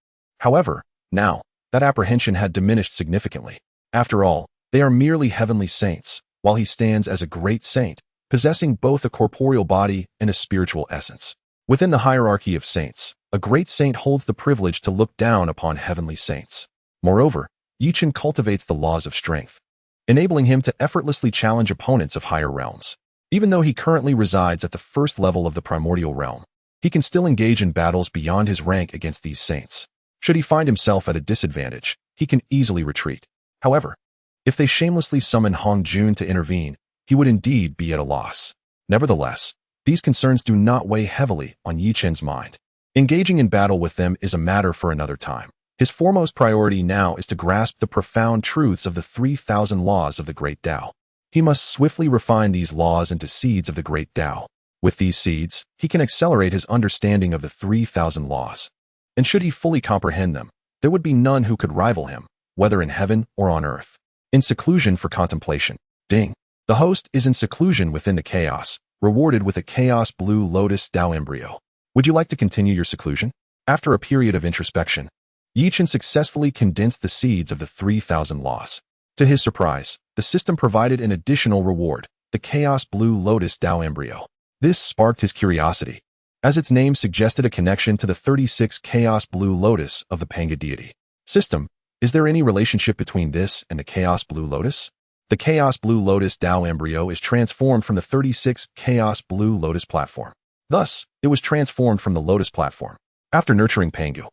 However, now, that apprehension had diminished significantly. After all, they are merely heavenly saints, while he stands as a great saint, possessing both a corporeal body and a spiritual essence. Within the hierarchy of saints, a great saint holds the privilege to look down upon heavenly saints. Moreover, Chen cultivates the laws of strength, enabling him to effortlessly challenge opponents of higher realms. Even though he currently resides at the first level of the primordial realm, he can still engage in battles beyond his rank against these saints. Should he find himself at a disadvantage, he can easily retreat. However, if they shamelessly summon Hongjun to intervene, he would indeed be at a loss. Nevertheless, these concerns do not weigh heavily on Chen's mind. Engaging in battle with them is a matter for another time. His foremost priority now is to grasp the profound truths of the 3,000 laws of the Great Tao. He must swiftly refine these laws into seeds of the Great Tao. With these seeds, he can accelerate his understanding of the 3,000 laws. And should he fully comprehend them, there would be none who could rival him, whether in heaven or on earth. In seclusion for contemplation. Ding. The host is in seclusion within the chaos, rewarded with a chaos blue lotus Tao embryo. Would you like to continue your seclusion? After a period of introspection, Chen successfully condensed the seeds of the 3,000 laws. To his surprise, the system provided an additional reward, the chaos blue lotus Tao embryo. This sparked his curiosity, as its name suggested a connection to the 36 chaos blue lotus of the Panga deity. System, is there any relationship between this and the chaos blue lotus? The chaos blue lotus Tao embryo is transformed from the 36 chaos blue lotus platform. Thus, it was transformed from the lotus platform. After nurturing Pangu,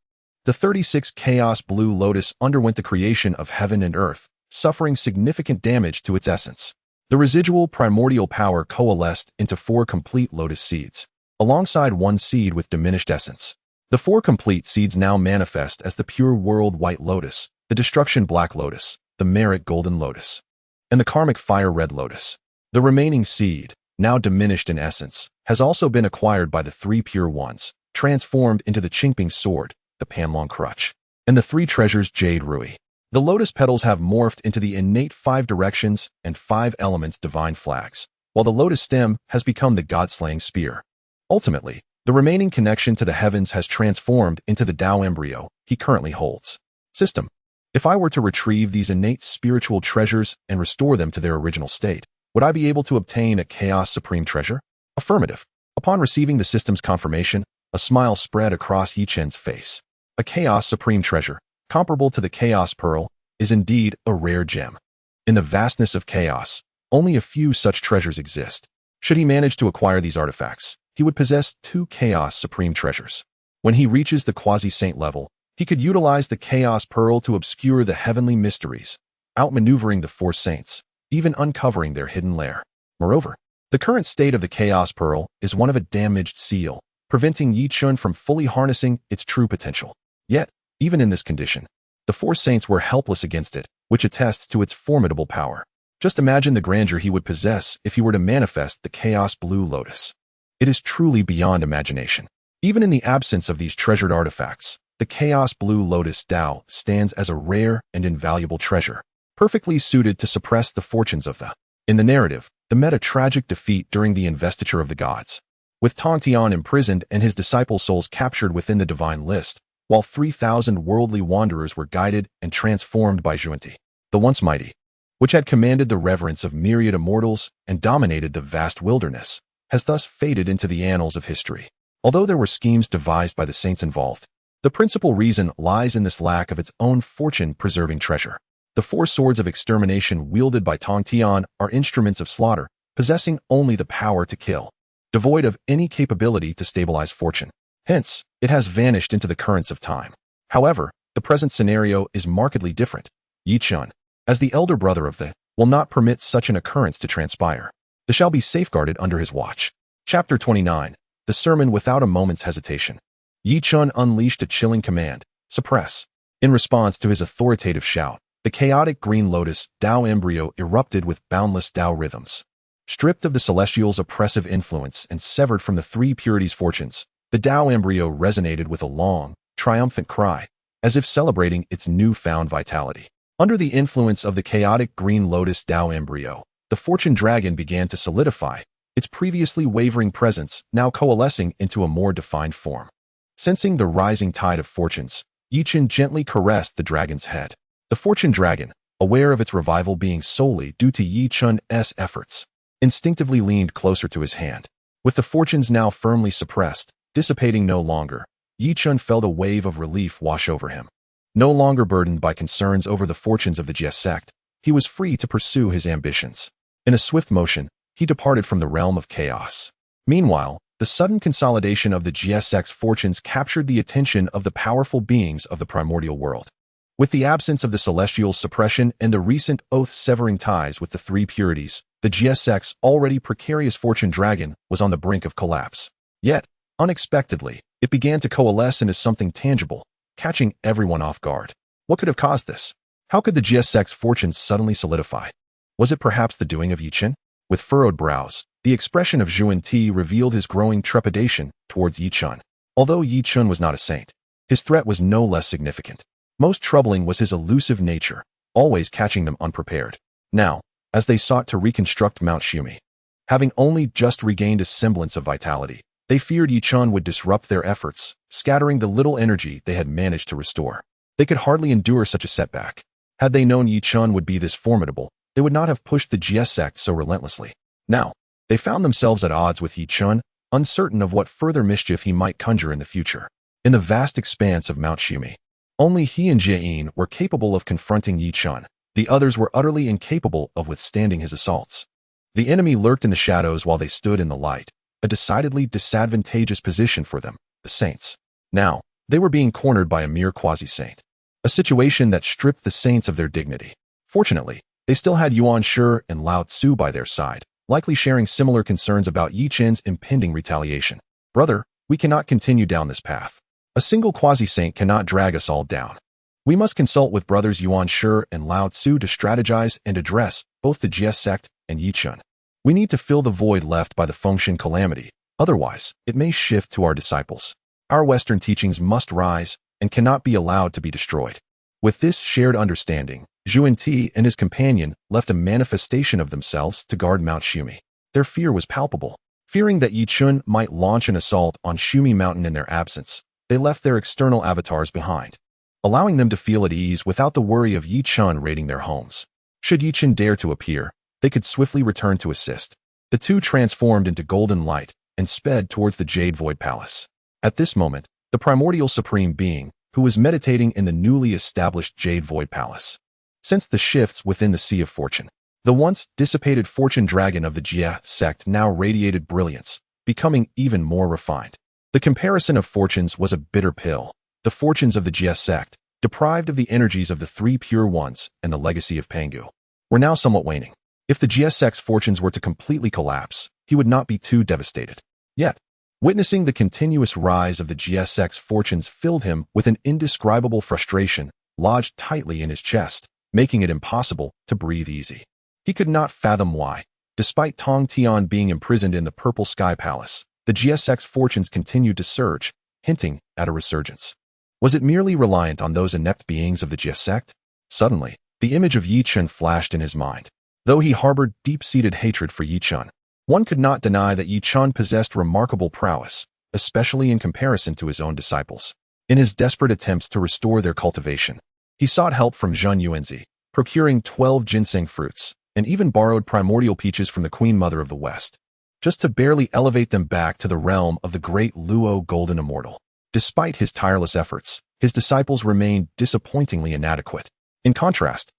the 36 chaos blue lotus underwent the creation of heaven and earth, suffering significant damage to its essence. The residual primordial power coalesced into 4 complete lotus seeds, alongside 1 seed with diminished essence. The 4 complete seeds now manifest as the pure world white lotus, the destruction black lotus, the merit golden lotus, and the karmic fire red lotus. The remaining seed, now diminished in essence, has also been acquired by the 3 pure ones, transformed into the Qingping sword, the Panlong crutch, and the 3 treasures Jade Rui. The lotus petals have morphed into the innate 5 directions and 5 elements divine flags, while the lotus stem has become the god-slaying spear. Ultimately, The remaining connection to the heavens has transformed into the Tao embryo he currently holds. System. If I were to retrieve these innate spiritual treasures and restore them to their original state, would I be able to obtain a Chaos Supreme treasure? Affirmative. Upon receiving the system's confirmation, a smile spread across Yi Chen's face. A Chaos Supreme treasure, comparable to the Chaos Pearl, is indeed a rare gem. In the vastness of chaos, only a few such treasures exist. Should he manage to acquire these artifacts, he would possess 2 Chaos Supreme treasures. When he reaches the quasi-saint level, he could utilize the Chaos Pearl to obscure the heavenly mysteries, outmaneuvering the 4 saints, even uncovering their hidden lair. Moreover, the current state of the Chaos Pearl is one of a damaged seal, preventing Yi Chen from fully harnessing its true potential. Yet, even in this condition, the 4 saints were helpless against it, which attests to its formidable power. Just imagine the grandeur he would possess if he were to manifest the Chaos Blue Lotus. It is truly beyond imagination. Even in the absence of these treasured artifacts, the Chaos Blue Lotus Tao stands as a rare and invaluable treasure, perfectly suited to suppress the fortunes of the. In the narrative, the met a tragic defeat during the investiture of the gods. With Tongtian imprisoned and his disciples' souls captured within the divine list, while 3,000 worldly wanderers were guided and transformed by Yuan Shi, the once mighty, which had commanded the reverence of myriad immortals and dominated the vast wilderness, has thus faded into the annals of history. Although there were schemes devised by the saints involved, the principal reason lies in this lack of its own fortune-preserving treasure. The 4 swords of extermination wielded by Tongtian are instruments of slaughter, possessing only the power to kill, devoid of any capability to stabilize fortune. Hence, it has vanished into the currents of time. However, the present scenario is markedly different. Yi Chen, as the elder brother of the, will not permit such an occurrence to transpire. They shall be safeguarded under his watch. Chapter 29. The Sermon Without a Moment's Hesitation. Yi Chen unleashed a chilling command, suppress. In response to his authoritative shout, the chaotic green lotus Tao embryo erupted with boundless Tao rhythms. Stripped of the celestial's oppressive influence and severed from the 3 purities fortunes, the Tao embryo resonated with a long, triumphant cry, as if celebrating its newfound vitality. Under the influence of the chaotic green lotus Tao embryo, the fortune dragon began to solidify, its previously wavering presence now coalescing into a more defined form. Sensing the rising tide of fortunes, Yi Chen gently caressed the dragon's head. The fortune dragon, aware of its revival being solely due to Yi Chen's efforts, instinctively leaned closer to his hand. With the fortunes now firmly suppressed, dissipating no longer, Yi Chen felt a wave of relief wash over him. No longer burdened by concerns over the fortunes of the Jie Sect, he was free to pursue his ambitions. In a swift motion, he departed from the realm of chaos. Meanwhile, the sudden consolidation of the Jie Sect's fortunes captured the attention of the powerful beings of the Primordial World. With the absence of the celestial suppression and the recent oath-severing ties with the 3 purities, the Jie Sect's already precarious fortune dragon was on the brink of collapse. Yet, unexpectedly, it began to coalesce into something tangible, catching everyone off guard. What could have caused this? How could the Jie Sect's fortunes suddenly solidify? Was it perhaps the doing of Yi Chen? With furrowed brows, the expression of Yuan Shi revealed his growing trepidation towards Yi Chen. Although Yi Chen was not a saint, his threat was no less significant. Most troubling was his elusive nature, always catching them unprepared. Now, as they sought to reconstruct Mount Xumi, having only just regained a semblance of vitality, they feared Yi Chen would disrupt their efforts, scattering the little energy they had managed to restore. They could hardly endure such a setback. Had they known Yi Chen would be this formidable, they would not have pushed the Jie Sect so relentlessly. Now, they found themselves at odds with Yi Chen, uncertain of what further mischief he might conjure in the future. In the vast expanse of Mount Xumi, only he and Jie were capable of confronting Yi Chen. The others were utterly incapable of withstanding his assaults. The enemy lurked in the shadows while they stood in the light, a decidedly disadvantageous position for them, the saints. Now, they were being cornered by a mere quasi-saint, a situation that stripped the saints of their dignity. Fortunately, they still had Yuan Shi and Lao Tzu by their side, likely sharing similar concerns about Yi Chen's impending retaliation. Brother, we cannot continue down this path. A single quasi-saint cannot drag us all down. We must consult with brothers Yuan Shi and Lao Tzu to strategize and address both the Jie Sect and Yi Chen. We need to fill the void left by the Fengshen calamity, otherwise, it may shift to our disciples. Our Western teachings must rise and cannot be allowed to be destroyed. With this shared understanding, Yuan Shi and his companion left a manifestation of themselves to guard Mount Xumi. Their fear was palpable. Fearing that Chen might launch an assault on Xumi Mountain in their absence, they left their external avatars behind, allowing them to feel at ease without the worry of Chen raiding their homes. Should Chen dare to appear, they could swiftly return to assist. The two transformed into golden light and sped towards the Jade Void Palace. At this moment, the primordial supreme being, who was meditating in the newly established Jade Void Palace, sensed the shifts within the Sea of Fortune. The once dissipated fortune dragon of the Jie Sect now radiated brilliance, becoming even more refined. The comparison of fortunes was a bitter pill. The fortunes of the Jie Sect, deprived of the energies of the three pure ones and the legacy of Pangu, were now somewhat waning. If the Jie Sect's fortunes were to completely collapse, he would not be too devastated. Yet, witnessing the continuous rise of the Jie Sect's fortunes filled him with an indescribable frustration lodged tightly in his chest, making it impossible to breathe easy. He could not fathom why, despite Tongtian being imprisoned in the Purple Sky Palace, the Jie Sect's fortunes continued to surge, hinting at a resurgence. Was it merely reliant on those inept beings of the Jie Sect? Suddenly, the image of Chen flashed in his mind. Though he harbored deep-seated hatred for Chen, one could not deny that Chen possessed remarkable prowess, especially in comparison to his own disciples. In his desperate attempts to restore their cultivation, he sought help from Zheng Yuanzi, procuring 12 ginseng fruits, and even borrowed primordial peaches from the Queen Mother of the West, just to barely elevate them back to the realm of the great Luo Golden Immortal. Despite his tireless efforts, his disciples remained disappointingly inadequate. In contrast,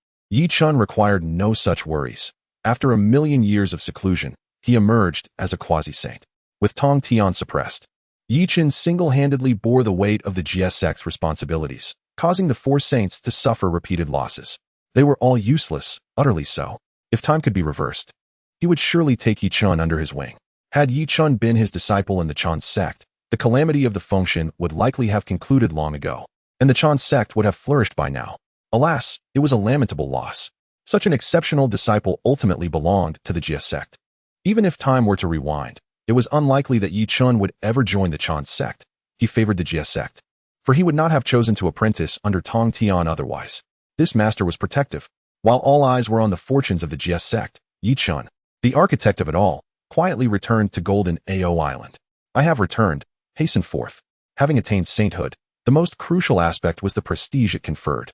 Chen required no such worries. After a million years of seclusion, he emerged as a quasi-saint. With Tongtian suppressed, Chen single-handedly bore the weight of the Jie Sect's responsibilities, causing the four saints to suffer repeated losses. They were all useless, utterly so. If time could be reversed, he would surely take Chen under his wing. Had Chen been his disciple in the Chen Sect, the calamity of the Fengshan would likely have concluded long ago, and the Chen Sect would have flourished by now. Alas, it was a lamentable loss. Such an exceptional disciple ultimately belonged to the Jie Sect. Even if time were to rewind, it was unlikely that Chen would ever join the Chen Sect. He favored the Jie Sect, for he would not have chosen to apprentice under Tongtian otherwise. This master was protective. While all eyes were on the fortunes of the Jie Sect, Chen, the architect of it all, quietly returned to Golden Ao Island. I have returned, hastened forth. Having attained sainthood, the most crucial aspect was the prestige it conferred.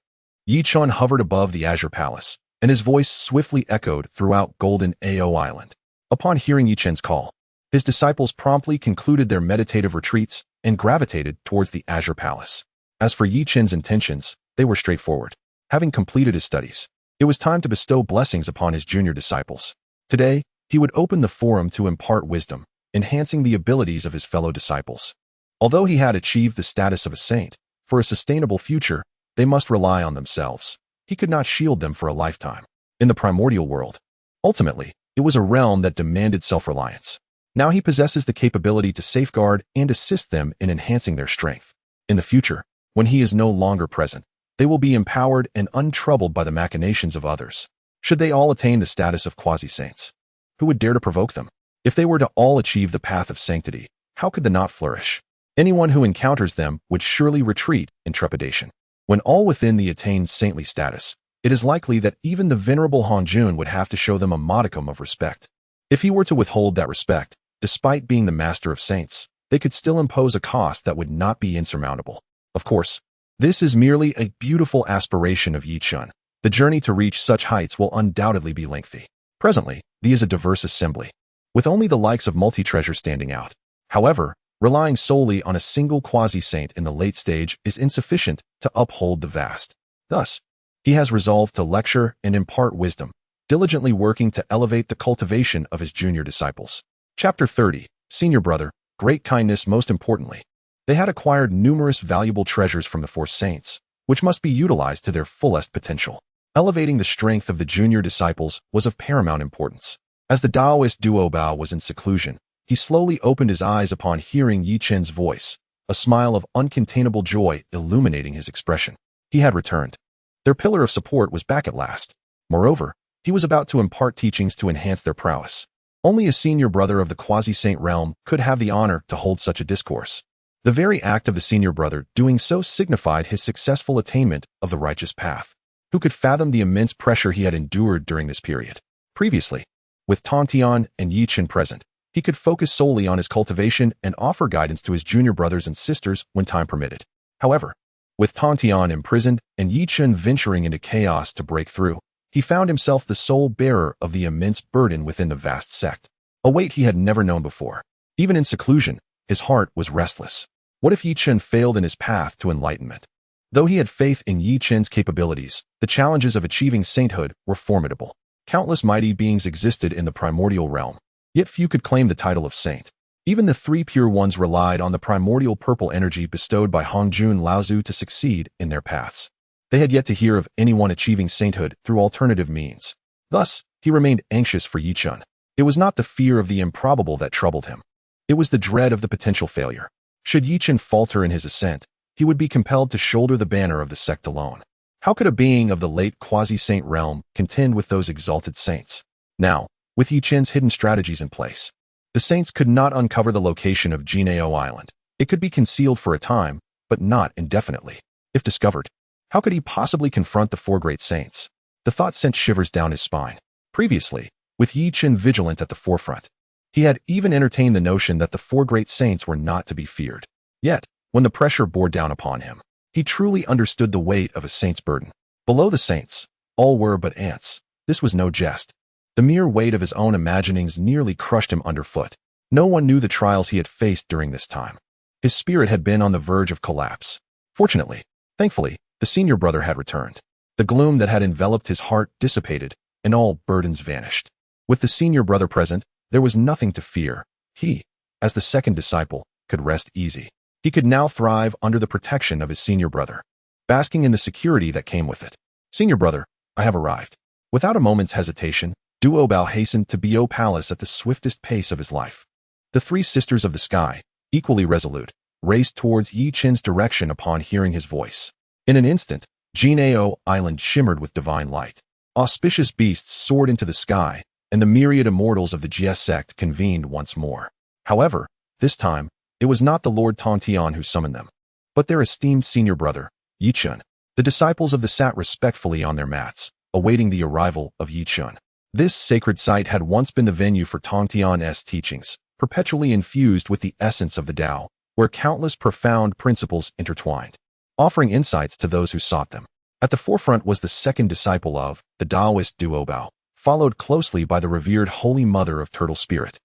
Chen hovered above the Azure Palace, and his voice swiftly echoed throughout Golden Ao Island. Upon hearing Chen's call, his disciples promptly concluded their meditative retreats and gravitated towards the Azure Palace. As for Chen's intentions, they were straightforward. Having completed his studies, it was time to bestow blessings upon his junior disciples. Today, he would open the forum to impart wisdom, enhancing the abilities of his fellow disciples. Although he had achieved the status of a saint, for a sustainable future, they must rely on themselves. He could not shield them for a lifetime. In the Primordial World, ultimately, it was a realm that demanded self-reliance. Now he possesses the capability to safeguard and assist them in enhancing their strength. In the future, when he is no longer present, they will be empowered and untroubled by the machinations of others. Should they all attain the status of quasi-saints, who would dare to provoke them? If they were to all achieve the path of sanctity, how could they not flourish? Anyone who encounters them would surely retreat in trepidation. When all within the attained saintly status, it is likely that even the venerable Hanjun would have to show them a modicum of respect. If he were to withhold that respect, despite being the master of saints, they could still impose a cost that would not be insurmountable. Of course, this is merely a beautiful aspiration of Chen. The journey to reach such heights will undoubtedly be lengthy. Presently, he is a diverse assembly, with only the likes of multi-treasure standing out. However, relying solely on a single quasi-saint in the late stage is insufficient to uphold the vast. Thus, he has resolved to lecture and impart wisdom, diligently working to elevate the cultivation of his junior disciples. Chapter 30, Senior Brother, Great Kindness. Most importantly, they had acquired numerous valuable treasures from the four saints, which must be utilized to their fullest potential. Elevating the strength of the junior disciples was of paramount importance. As the Taoist Duo Bao was in seclusion, he slowly opened his eyes upon hearing Chen's voice, a smile of uncontainable joy illuminating his expression. He had returned. Their pillar of support was back at last. Moreover, he was about to impart teachings to enhance their prowess. Only a senior brother of the quasi-saint realm could have the honor to hold such a discourse. The very act of the senior brother doing so signified his successful attainment of the righteous path. Who could fathom the immense pressure he had endured during this period? Previously, with Tongtian and Chen present, He could focus solely on his cultivation and offer guidance to his junior brothers and sisters when time permitted. However, with Tongtian imprisoned and Chen venturing into chaos to break through, he found himself the sole bearer of the immense burden within the vast sect, a weight he had never known before. Even in seclusion, his heart was restless. What if Chen failed in his path to enlightenment? Though he had faith in Chen's capabilities, the challenges of achieving sainthood were formidable. Countless mighty beings existed in the primordial realm, yet few could claim the title of saint. Even the three pure ones relied on the primordial purple energy bestowed by Hongjun Laozu to succeed in their paths. They had yet to hear of anyone achieving sainthood through alternative means. Thus, he remained anxious for Chen. It was not the fear of the improbable that troubled him. It was the dread of the potential failure. Should Chen falter in his ascent, he would be compelled to shoulder the banner of the sect alone. How could a being of the late quasi-saint realm contend with those exalted saints? Now, with Chen's hidden strategies in place, the saints could not uncover the location of Jineo Island. It could be concealed for a time, but not indefinitely. If discovered, how could he possibly confront the four great saints? The thought sent shivers down his spine. Previously, with Chen vigilant at the forefront, he had even entertained the notion that the four great saints were not to be feared. Yet, when the pressure bore down upon him, he truly understood the weight of a saint's burden. Below the saints, all were but ants. This was no jest. The mere weight of his own imaginings nearly crushed him underfoot. No one knew the trials he had faced during this time. His spirit had been on the verge of collapse. Thankfully, the senior brother had returned. The gloom that had enveloped his heart dissipated, and all burdens vanished. With the senior brother present, there was nothing to fear. He, as the second disciple, could rest easy. He could now thrive under the protection of his senior brother, basking in the security that came with it. Senior brother, I have arrived. Without a moment's hesitation, Duobao hastened to Bo Palace at the swiftest pace of his life. The three sisters of the sky, equally resolute, raced towards Chen's direction upon hearing his voice. In an instant, Jineo Island shimmered with divine light. Auspicious beasts soared into the sky, and the myriad immortals of the Jie Sect convened once more. However, this time, it was not the Lord Tongtian who summoned them, but their esteemed senior brother, Chen. The disciples of the sat respectfully on their mats, awaiting the arrival of Chen. This sacred site had once been the venue for Tongtian's teachings, perpetually infused with the essence of the Tao, where countless profound principles intertwined, offering insights to those who sought them. At the forefront was the second disciple of the Taoist Duobao, followed closely by the revered Holy Mother of Turtle Spirit,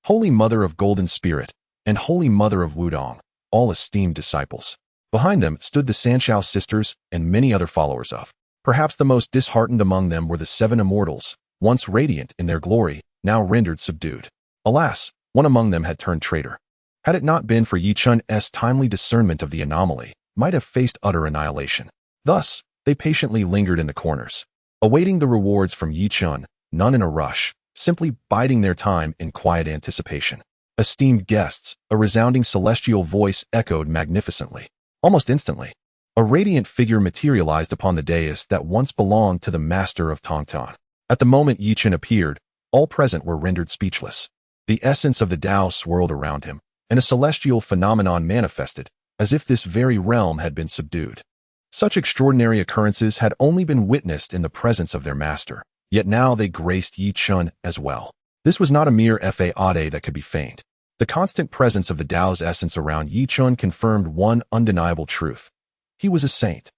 Holy Mother of Golden Spirit, and Holy Mother of Wudong, all esteemed disciples. Behind them stood the San Xiao sisters and many other followers of. Perhaps the most disheartened among them were the seven immortals, once radiant in their glory, now rendered subdued. Alas, one among them had turned traitor. Had it not been for Chen's timely discernment of the anomaly, might have faced utter annihilation. Thus, they patiently lingered in the corners, awaiting the rewards from Chen, none in a rush, simply biding their time in quiet anticipation. Esteemed guests, a resounding celestial voice echoed magnificently. Almost instantly, a radiant figure materialized upon the dais that once belonged to the master of Tongtian. At the moment Chen appeared, all present were rendered speechless. The essence of the Tao swirled around him, and a celestial phenomenon manifested, as if this very realm had been subdued. Such extraordinary occurrences had only been witnessed in the presence of their master, yet now they graced Chen as well. This was not a mere fade that could be feigned. The constant presence of the Tao's essence around Chen confirmed one undeniable truth. He was a saint.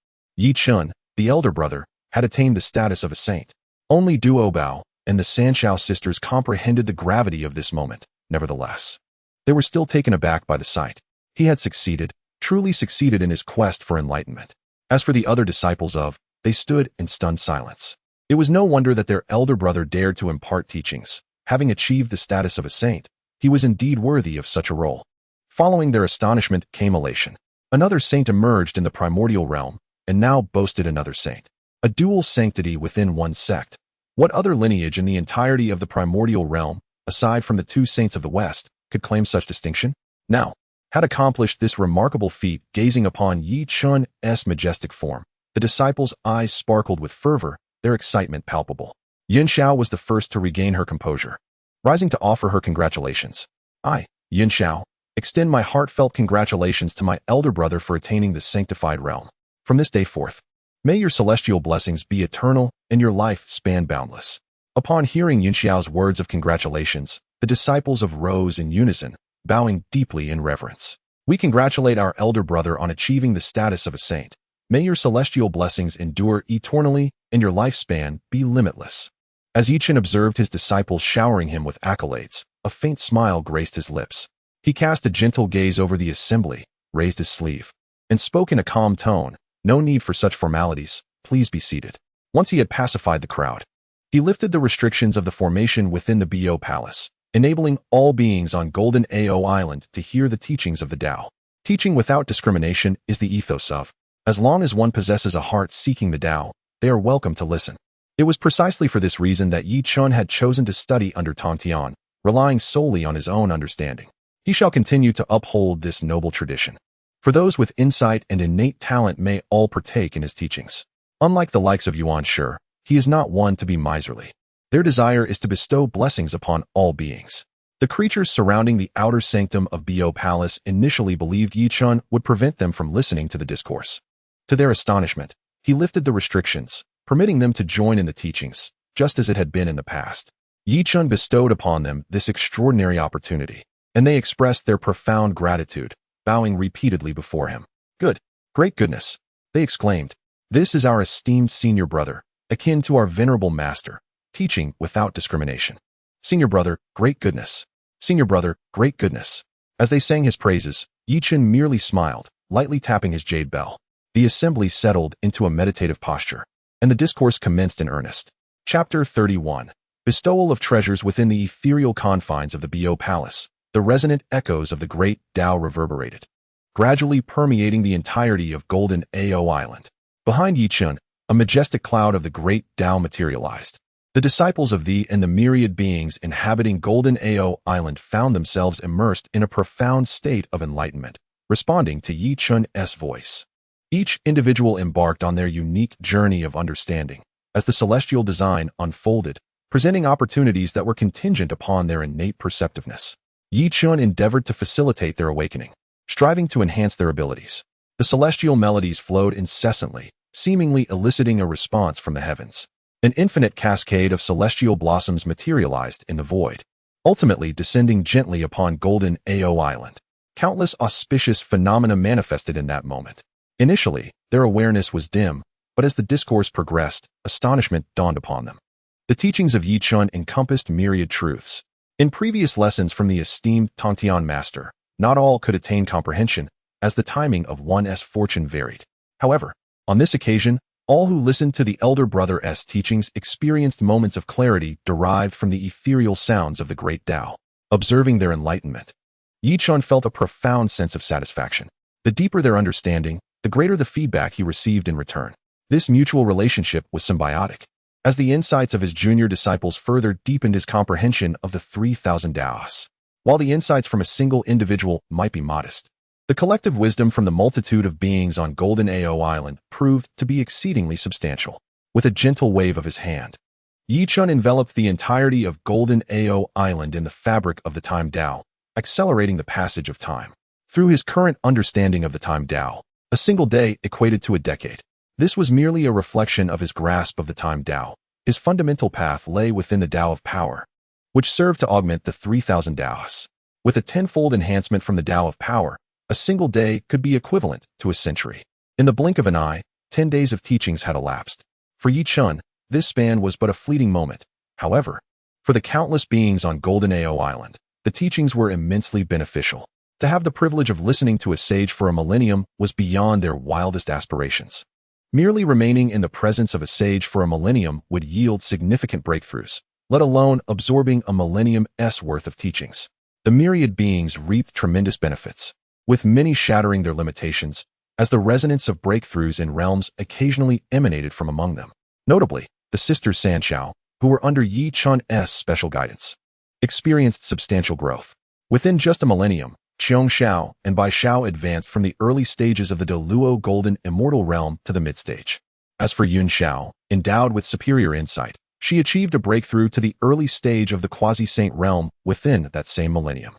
Chen, the elder brother, had attained the status of a saint. Only Duobao and the San Xiao sisters comprehended the gravity of this moment. Nevertheless, they were still taken aback by the sight. He had succeeded, truly succeeded in his quest for enlightenment. As for the other disciples they stood in stunned silence. It was no wonder that their elder brother dared to impart teachings. Having achieved the status of a saint, he was indeed worthy of such a role. Following their astonishment came elation. Another saint emerged in the primordial realm, and now boasted another saint. A dual sanctity within one sect. What other lineage in the entirety of the primordial realm, aside from the two saints of the West, could claim such distinction? Now, had accomplished this remarkable feat gazing upon Chen's majestic form. The disciples' eyes sparkled with fervor, their excitement palpable. Yuan Shi was the first to regain her composure, rising to offer her congratulations. I, Yuan Shi, extend my heartfelt congratulations to my elder brother for attaining the sanctified realm. From this day forth, may your celestial blessings be eternal and your life span boundless. Upon hearing Yuan Shi's words of congratulations, The disciples rose in unison, bowing deeply in reverence. We congratulate our elder brother on achieving the status of a saint. May your celestial blessings endure eternally and your lifespan be limitless. As Chen observed his disciples showering him with accolades, a faint smile graced his lips. He cast a gentle gaze over the assembly, raised his sleeve, and spoke in a calm tone, "No need for such formalities, please be seated." Once he had pacified the crowd, he lifted the restrictions of the formation within the Bo Palace, enabling all beings on Golden Ao Island to hear the teachings of the Tao. Teaching without discrimination is the ethos of, as long as one possesses a heart seeking the Tao, they are welcome to listen. It was precisely for this reason that Chen had chosen to study under Tongtian, relying solely on his own understanding. He shall continue to uphold this noble tradition. For those with insight and innate talent may all partake in his teachings. Unlike the likes of Yuan Shi, he is not one to be miserly. Their desire is to bestow blessings upon all beings. The creatures surrounding the outer sanctum of Bo Palace initially believed Chen would prevent them from listening to the discourse. To their astonishment, he lifted the restrictions, permitting them to join in the teachings, just as it had been in the past. Chen bestowed upon them this extraordinary opportunity, and they expressed their profound gratitude, bowing repeatedly before him. "Good, great goodness," they exclaimed. "This is our esteemed senior brother, akin to our venerable master, teaching without discrimination. Senior brother, great goodness. Senior brother, great goodness." As they sang his praises, Chen merely smiled, lightly tapping his jade bell. The assembly settled into a meditative posture, and the discourse commenced in earnest. Chapter 31. Bestowal of treasures within the ethereal confines of the Bo Palace. The resonant echoes of the great Tao reverberated, gradually permeating the entirety of Golden Ao Island. Behind Chen, a majestic cloud of the great Tao materialized. The disciples of thee and the myriad beings inhabiting Golden Ao Island found themselves immersed in a profound state of enlightenment, responding to Chen's voice. Each individual embarked on their unique journey of understanding, as the celestial design unfolded, presenting opportunities that were contingent upon their innate perceptiveness. Chen endeavored to facilitate their awakening, striving to enhance their abilities. The celestial melodies flowed incessantly, seemingly eliciting a response from the heavens. An infinite cascade of celestial blossoms materialized in the void, ultimately descending gently upon Golden Ao Island. Countless auspicious phenomena manifested in that moment. Initially, their awareness was dim, but as the discourse progressed, astonishment dawned upon them. The teachings of Chen encompassed myriad truths. In previous lessons from the esteemed Tongtian master, not all could attain comprehension, as the timing of one's fortune varied. However, on this occasion, all who listened to the elder brother's teachings experienced moments of clarity derived from the ethereal sounds of the great Tao. Observing their enlightenment, Chen felt a profound sense of satisfaction. The deeper their understanding, the greater the feedback he received in return. This mutual relationship was symbiotic, as the insights of his junior disciples further deepened his comprehension of the 3,000 Taos. While the insights from a single individual might be modest, the collective wisdom from the multitude of beings on Golden Ao Island proved to be exceedingly substantial. With a gentle wave of his hand, Chen enveloped the entirety of Golden Ao Island in the fabric of the Time Tao, accelerating the passage of time. Through his current understanding of the Time Tao, a single day equated to a decade. This was merely a reflection of his grasp of the Time Tao. His fundamental path lay within the Tao of Power, which served to augment the 3,000 Taos. With a tenfold enhancement from the Tao of Power, a single day could be equivalent to a century. In the blink of an eye, 10 days of teachings had elapsed. For Chen, this span was but a fleeting moment. However, for the countless beings on Golden Ao Island, the teachings were immensely beneficial. To have the privilege of listening to a sage for a millennium was beyond their wildest aspirations. Merely remaining in the presence of a sage for a millennium would yield significant breakthroughs, let alone absorbing a millennium's worth of teachings. The myriad beings reaped tremendous benefits, with many shattering their limitations, as the resonance of breakthroughs in realms occasionally emanated from among them. Notably, the sisters San Xiao, who were under Chen's special guidance, experienced substantial growth. Within just a millennium, Xiao and Bai Xiao advanced from the early stages of the Deluo Golden Immortal realm to the mid-stage. As for Yuan Shi, endowed with superior insight, she achieved a breakthrough to the early stage of the quasi-saint realm within that same millennium.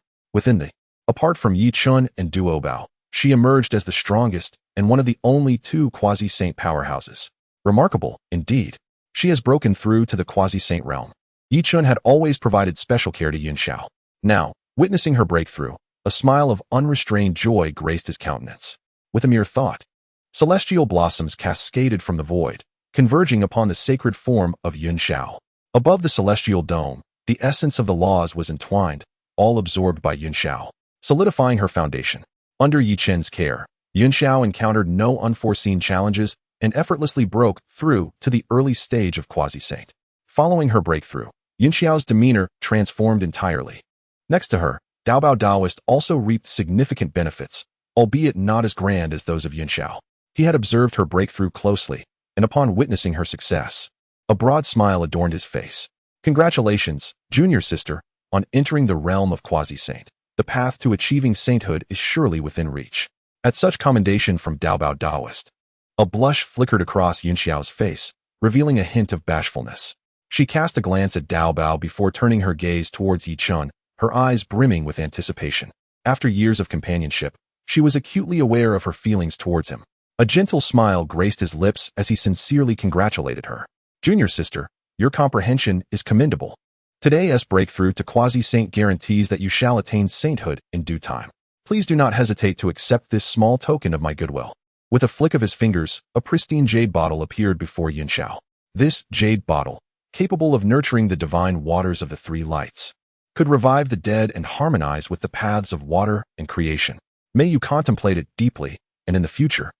Apart from Chen and Duo Bao, she emerged as the strongest and one of the only two quasi-saint powerhouses. Remarkable, indeed. She has broken through to the quasi-saint realm. Yi Chun had always provided special care to Yuan Xiao. Now, witnessing her breakthrough, a smile of unrestrained joy graced his countenance. With a mere thought, celestial blossoms cascaded from the void, converging upon the sacred form of Yuan Xiao. Above the celestial dome, the essence of the laws was entwined, all absorbed by Yuan Xiao, solidifying her foundation. Under Yi Chen's care, Yuan Xiao encountered no unforeseen challenges and effortlessly broke through to the early stage of quasi-saint. Following her breakthrough, Yuan Xiao's demeanor transformed entirely. Next to her, Daobao Daoist also reaped significant benefits, albeit not as grand as those of Yuan Xiao. He had observed her breakthrough closely, and upon witnessing her success, a broad smile adorned his face. Congratulations, junior sister, on entering the realm of quasi-saint. The path to achieving sainthood is surely within reach. At such commendation from Daobao Daoist, a blush flickered across Yuan Xiao's face, revealing a hint of bashfulness. She cast a glance at Daobao before turning her gaze towards Yi Chun, her eyes brimming with anticipation. After years of companionship, she was acutely aware of her feelings towards him. A gentle smile graced his lips as he sincerely congratulated her. Junior sister, your comprehension is commendable. Today's breakthrough to quasi-saint guarantees that you shall attain sainthood in due time. Please do not hesitate to accept this small token of my goodwill. With a flick of his fingers, a pristine jade bottle appeared before Yuan Xiao. This jade bottle, capable of nurturing the divine waters of the three lights, could revive the dead and harmonize with the paths of water and creation. May you contemplate it deeply, and in the future,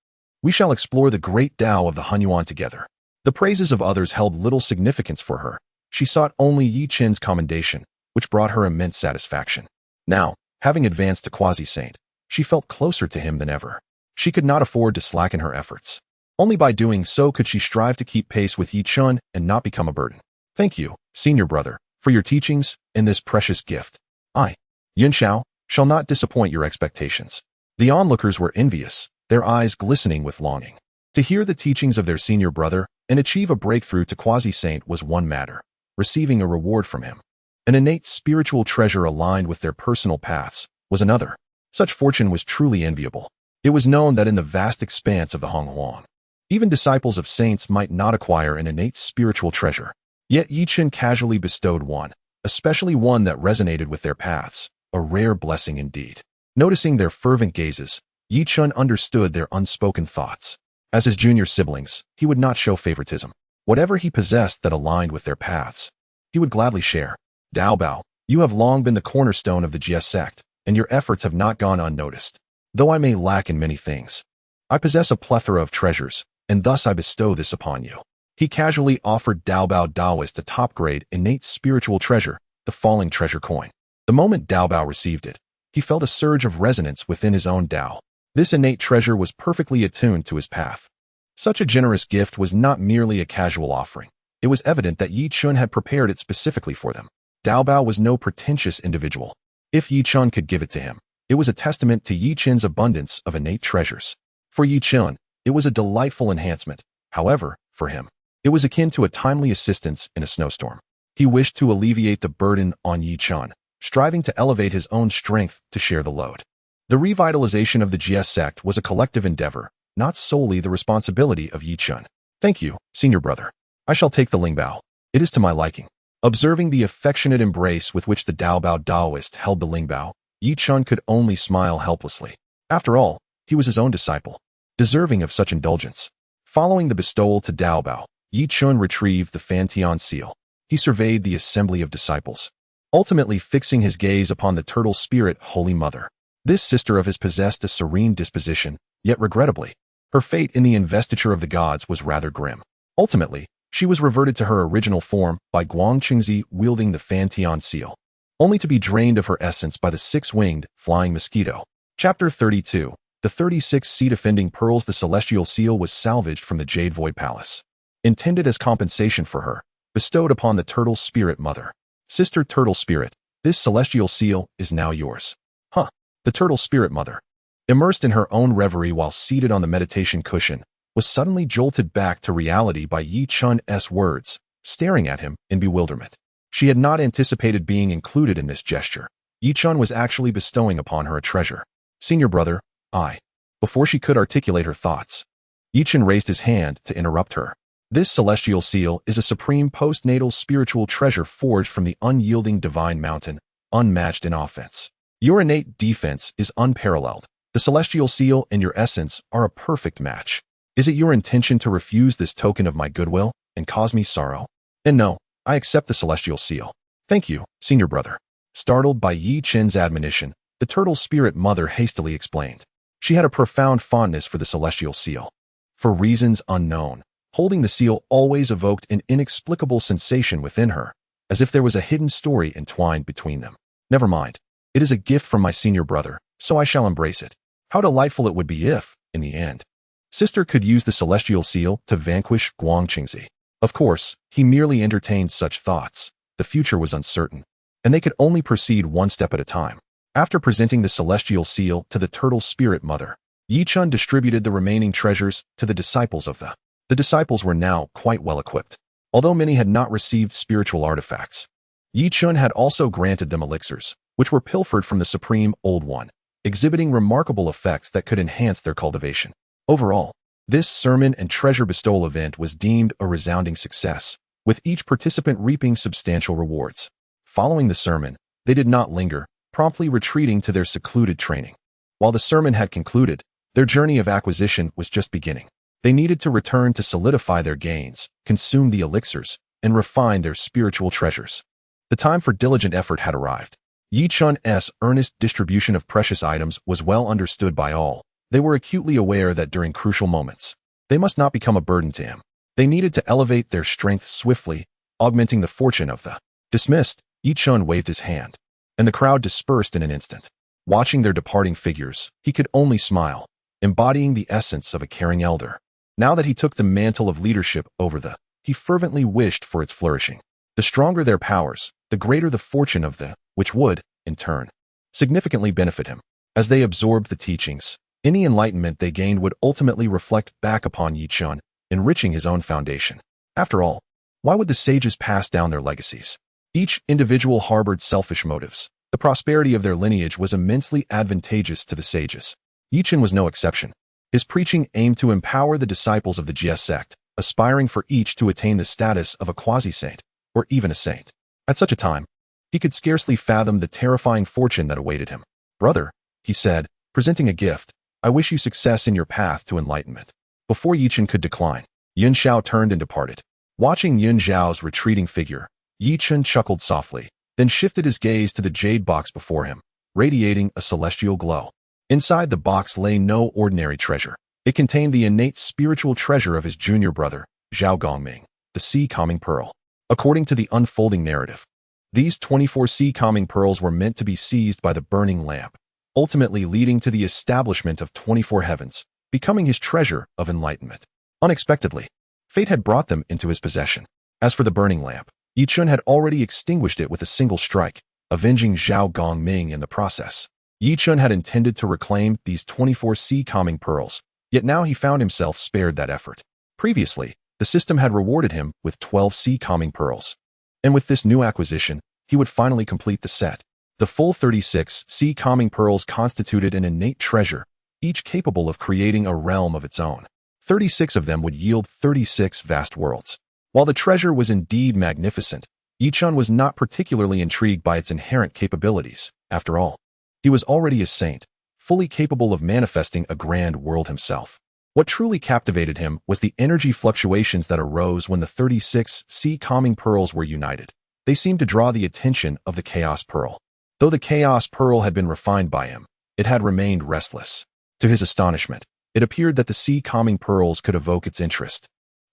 we shall explore the great Tao of the Hunyuan together. The praises of others held little significance for her. She sought only Yi Chen's commendation, which brought her immense satisfaction. Now, having advanced to quasi-saint, she felt closer to him than ever. She could not afford to slacken her efforts. Only by doing so could she strive to keep pace with Yi Chun and not become a burden. Thank you, senior brother, for your teachings and this precious gift. I, Yuan Xiao, shall not disappoint your expectations. The onlookers were envious, their eyes glistening with longing. To hear the teachings of their senior brother and achieve a breakthrough to quasi-saint was one matter. Receiving a reward from him, an innate spiritual treasure aligned with their personal paths, was another. Such fortune was truly enviable. It was known that in the vast expanse of the Honghuang, even disciples of saints might not acquire an innate spiritual treasure. Yet Yi Chen casually bestowed one, especially one that resonated with their paths, a rare blessing indeed. Noticing their fervent gazes, Yi Chen understood their unspoken thoughts. As his junior siblings, he would not show favoritism. Whatever he possessed that aligned with their paths, he would gladly share. Daobao, you have long been the cornerstone of the Jie Sect, and your efforts have not gone unnoticed. Though I may lack in many things, I possess a plethora of treasures, and thus I bestow this upon you. He casually offered Daobao Daoist a top-grade innate spiritual treasure, the falling treasure coin. The moment Daobao received it, he felt a surge of resonance within his own Dao. This innate treasure was perfectly attuned to his path. Such a generous gift was not merely a casual offering. It was evident that Yi Chun had prepared it specifically for them. Daobao was no pretentious individual. If Yi Chun could give it to him, it was a testament to Yi Chen's abundance of innate treasures. For Yi Chun, it was a delightful enhancement. However, for him, it was akin to a timely assistance in a snowstorm. He wished to alleviate the burden on Yi Chun, striving to elevate his own strength to share the load. The revitalization of the Jie Sect was a collective endeavor, not solely the responsibility of Yi Chun. Thank you, senior brother. I shall take the Lingbao. It is to my liking. Observing the affectionate embrace with which the Daobao Daoist held the Lingbao, Yi Chun could only smile helplessly. After all, he was his own disciple, deserving of such indulgence. Following the bestowal to Daobao, Yi Chun retrieved the Fantian seal. He surveyed the assembly of disciples, ultimately fixing his gaze upon the turtle spirit Holy Mother. This sister of his possessed a serene disposition, yet regrettably, her fate in the investiture of the gods was rather grim. Ultimately, she was reverted to her original form by Guangqingzi wielding the Fantian seal, only to be drained of her essence by the six-winged, flying mosquito. Chapter 32. The 36 sea-defending pearls. The celestial seal was salvaged from the Jade Void Palace, intended as compensation for her, bestowed upon the turtle spirit mother. Sister Turtle Spirit, this celestial seal is now yours. Huh. The turtle spirit mother, immersed in her own reverie while seated on the meditation cushion, was suddenly jolted back to reality by Yi Chun's words, staring at him in bewilderment. She had not anticipated being included in this gesture. Yi Chun was actually bestowing upon her a treasure. Senior brother, I. Before she could articulate her thoughts, Yi Chun raised his hand to interrupt her. This celestial seal is a supreme postnatal spiritual treasure forged from the unyielding divine mountain, unmatched in offense. Your innate defense is unparalleled. The celestial seal and your essence are a perfect match. Is it your intention to refuse this token of my goodwill and cause me sorrow? And no, I accept the celestial seal. Thank you, senior brother. Startled by Yi Chen's admonition, the turtle spirit mother hastily explained. She had a profound fondness for the celestial seal. For reasons unknown, holding the seal always evoked an inexplicable sensation within her, as if there was a hidden story entwined between them. Never mind. It is a gift from my senior brother, so I shall embrace it. How delightful it would be if, in the end, sister could use the celestial seal to vanquish Guangqingzi. Of course, he merely entertained such thoughts. The future was uncertain, and they could only proceed one step at a time. After presenting the celestial seal to the turtle spirit mother, Yi Chun distributed the remaining treasures to the disciples of the. The disciples were now quite well equipped. Although many had not received spiritual artifacts, Yi Chun had also granted them elixirs, which were pilfered from the Supreme Old One, exhibiting remarkable effects that could enhance their cultivation. Overall, this sermon and treasure bestowal event was deemed a resounding success, with each participant reaping substantial rewards. Following the sermon, they did not linger, promptly retreating to their secluded training. While the sermon had concluded, their journey of acquisition was just beginning. They needed to return to solidify their gains, consume the elixirs, and refine their spiritual treasures. The time for diligent effort had arrived. Yi Chun's earnest distribution of precious items was well understood by all. They were acutely aware that during crucial moments, they must not become a burden to him. They needed to elevate their strength swiftly, augmenting the fortune of the. Dismissed, Yi Chun waved his hand, and the crowd dispersed in an instant. Watching their departing figures, he could only smile, embodying the essence of a caring elder. Now that he took the mantle of leadership over the, he fervently wished for its flourishing. The stronger their powers, the greater the fortune of the, which would, in turn, significantly benefit him. As they absorbed the teachings, any enlightenment they gained would ultimately reflect back upon Yi Chun, enriching his own foundation. After all, why would the sages pass down their legacies? Each individual harbored selfish motives. The prosperity of their lineage was immensely advantageous to the sages. Yi Chun was no exception. His preaching aimed to empower the disciples of the Jie Sect, aspiring for each to attain the status of a quasi-saint, or even a saint. At such a time, he could scarcely fathom the terrifying fortune that awaited him. Brother, he said, presenting a gift, I wish you success in your path to enlightenment. Before Yi Chun could decline, Yun Xiao turned and departed. Watching Yun Xiao's retreating figure, Yi Chun chuckled softly, then shifted his gaze to the jade box before him, radiating a celestial glow. Inside the box lay no ordinary treasure. It contained the innate spiritual treasure of his junior brother, Zhao Gongming, the Sea Calming Pearl. According to the unfolding narrative, these 24 sea calming pearls were meant to be seized by the burning lamp, ultimately leading to the establishment of 24 heavens, becoming his treasure of enlightenment. Unexpectedly, fate had brought them into his possession. As for the burning lamp, Yi Chun had already extinguished it with a single strike, avenging Zhao Gongming in the process. Yi Chun had intended to reclaim these 24 sea calming pearls, yet now he found himself spared that effort. Previously, the system had rewarded him with 12 sea calming pearls. And with this new acquisition, he would finally complete the set. The full 36 sea calming pearls constituted an innate treasure, each capable of creating a realm of its own. 36 of them would yield 36 vast worlds. While the treasure was indeed magnificent, Yi Chun was not particularly intrigued by its inherent capabilities. After all, he was already a saint, fully capable of manifesting a grand world himself. What truly captivated him was the energy fluctuations that arose when the 36 sea calming pearls were united. They seemed to draw the attention of the Chaos Pearl. Though the Chaos Pearl had been refined by him, it had remained restless. To his astonishment, it appeared that the sea calming pearls could evoke its interest,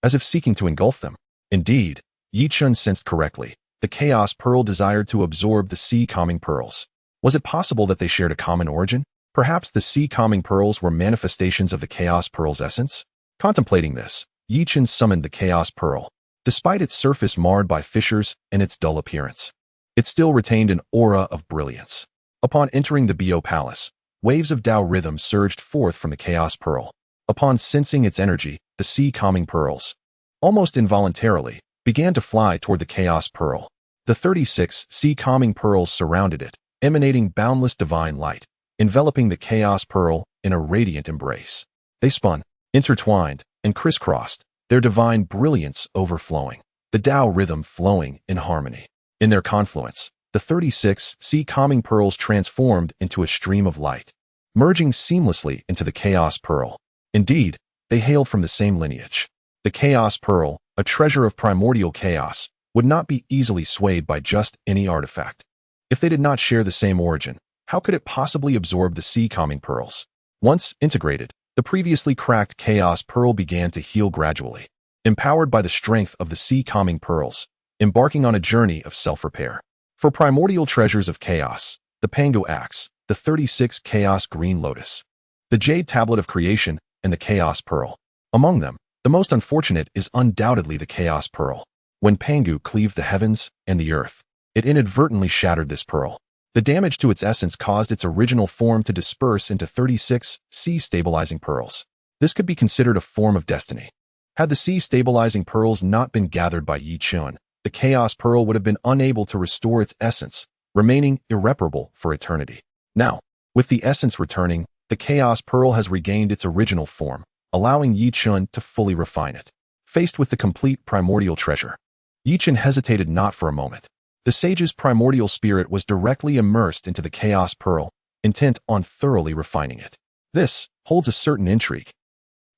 as if seeking to engulf them. Indeed, Yi Chun sensed correctly. The Chaos Pearl desired to absorb the sea calming pearls. Was it possible that they shared a common origin? Perhaps the sea calming pearls were manifestations of the Chaos Pearl's essence? Contemplating this, Yi Chun summoned the Chaos Pearl. Despite its surface marred by fissures and its dull appearance, it still retained an aura of brilliance. Upon entering the Bo Palace, waves of Tao rhythm surged forth from the Chaos Pearl. Upon sensing its energy, the sea calming pearls, almost involuntarily, began to fly toward the Chaos Pearl. The 36 sea calming pearls surrounded it, emanating boundless divine light, enveloping the Chaos Pearl in a radiant embrace. They spun, intertwined, and crisscrossed, their divine brilliance overflowing, the Tao rhythm flowing in harmony. In their confluence, the 36 sea calming pearls transformed into a stream of light, merging seamlessly into the Chaos Pearl. Indeed, they hailed from the same lineage. The Chaos Pearl, a treasure of primordial chaos, would not be easily swayed by just any artifact. If they did not share the same origin, how could it possibly absorb the sea calming pearls? Once integrated, the previously cracked Chaos Pearl began to heal gradually, empowered by the strength of the sea calming pearls, embarking on a journey of self-repair. For primordial treasures of chaos, the Pangu Axe, the 36 Chaos Green Lotus, the Jade Tablet of Creation, and the Chaos Pearl. Among them, the most unfortunate is undoubtedly the Chaos Pearl. When Pangu cleaved the heavens and the earth, it inadvertently shattered this pearl. The damage to its essence caused its original form to disperse into 36 sea-stabilizing pearls. This could be considered a form of destiny. Had the sea-stabilizing pearls not been gathered by Yi Chun, the Chaos Pearl would have been unable to restore its essence, remaining irreparable for eternity. Now, with the essence returning, the Chaos Pearl has regained its original form, allowing Yi Chun to fully refine it. Faced with the complete primordial treasure, Yi Chun hesitated not for a moment. The sage's primordial spirit was directly immersed into the Chaos Pearl, intent on thoroughly refining it. This holds a certain intrigue.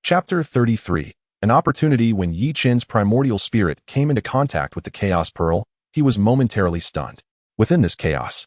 Chapter 33. An opportunity. When Yi Chun's primordial spirit came into contact with the Chaos Pearl, he was momentarily stunned. Within this chaos,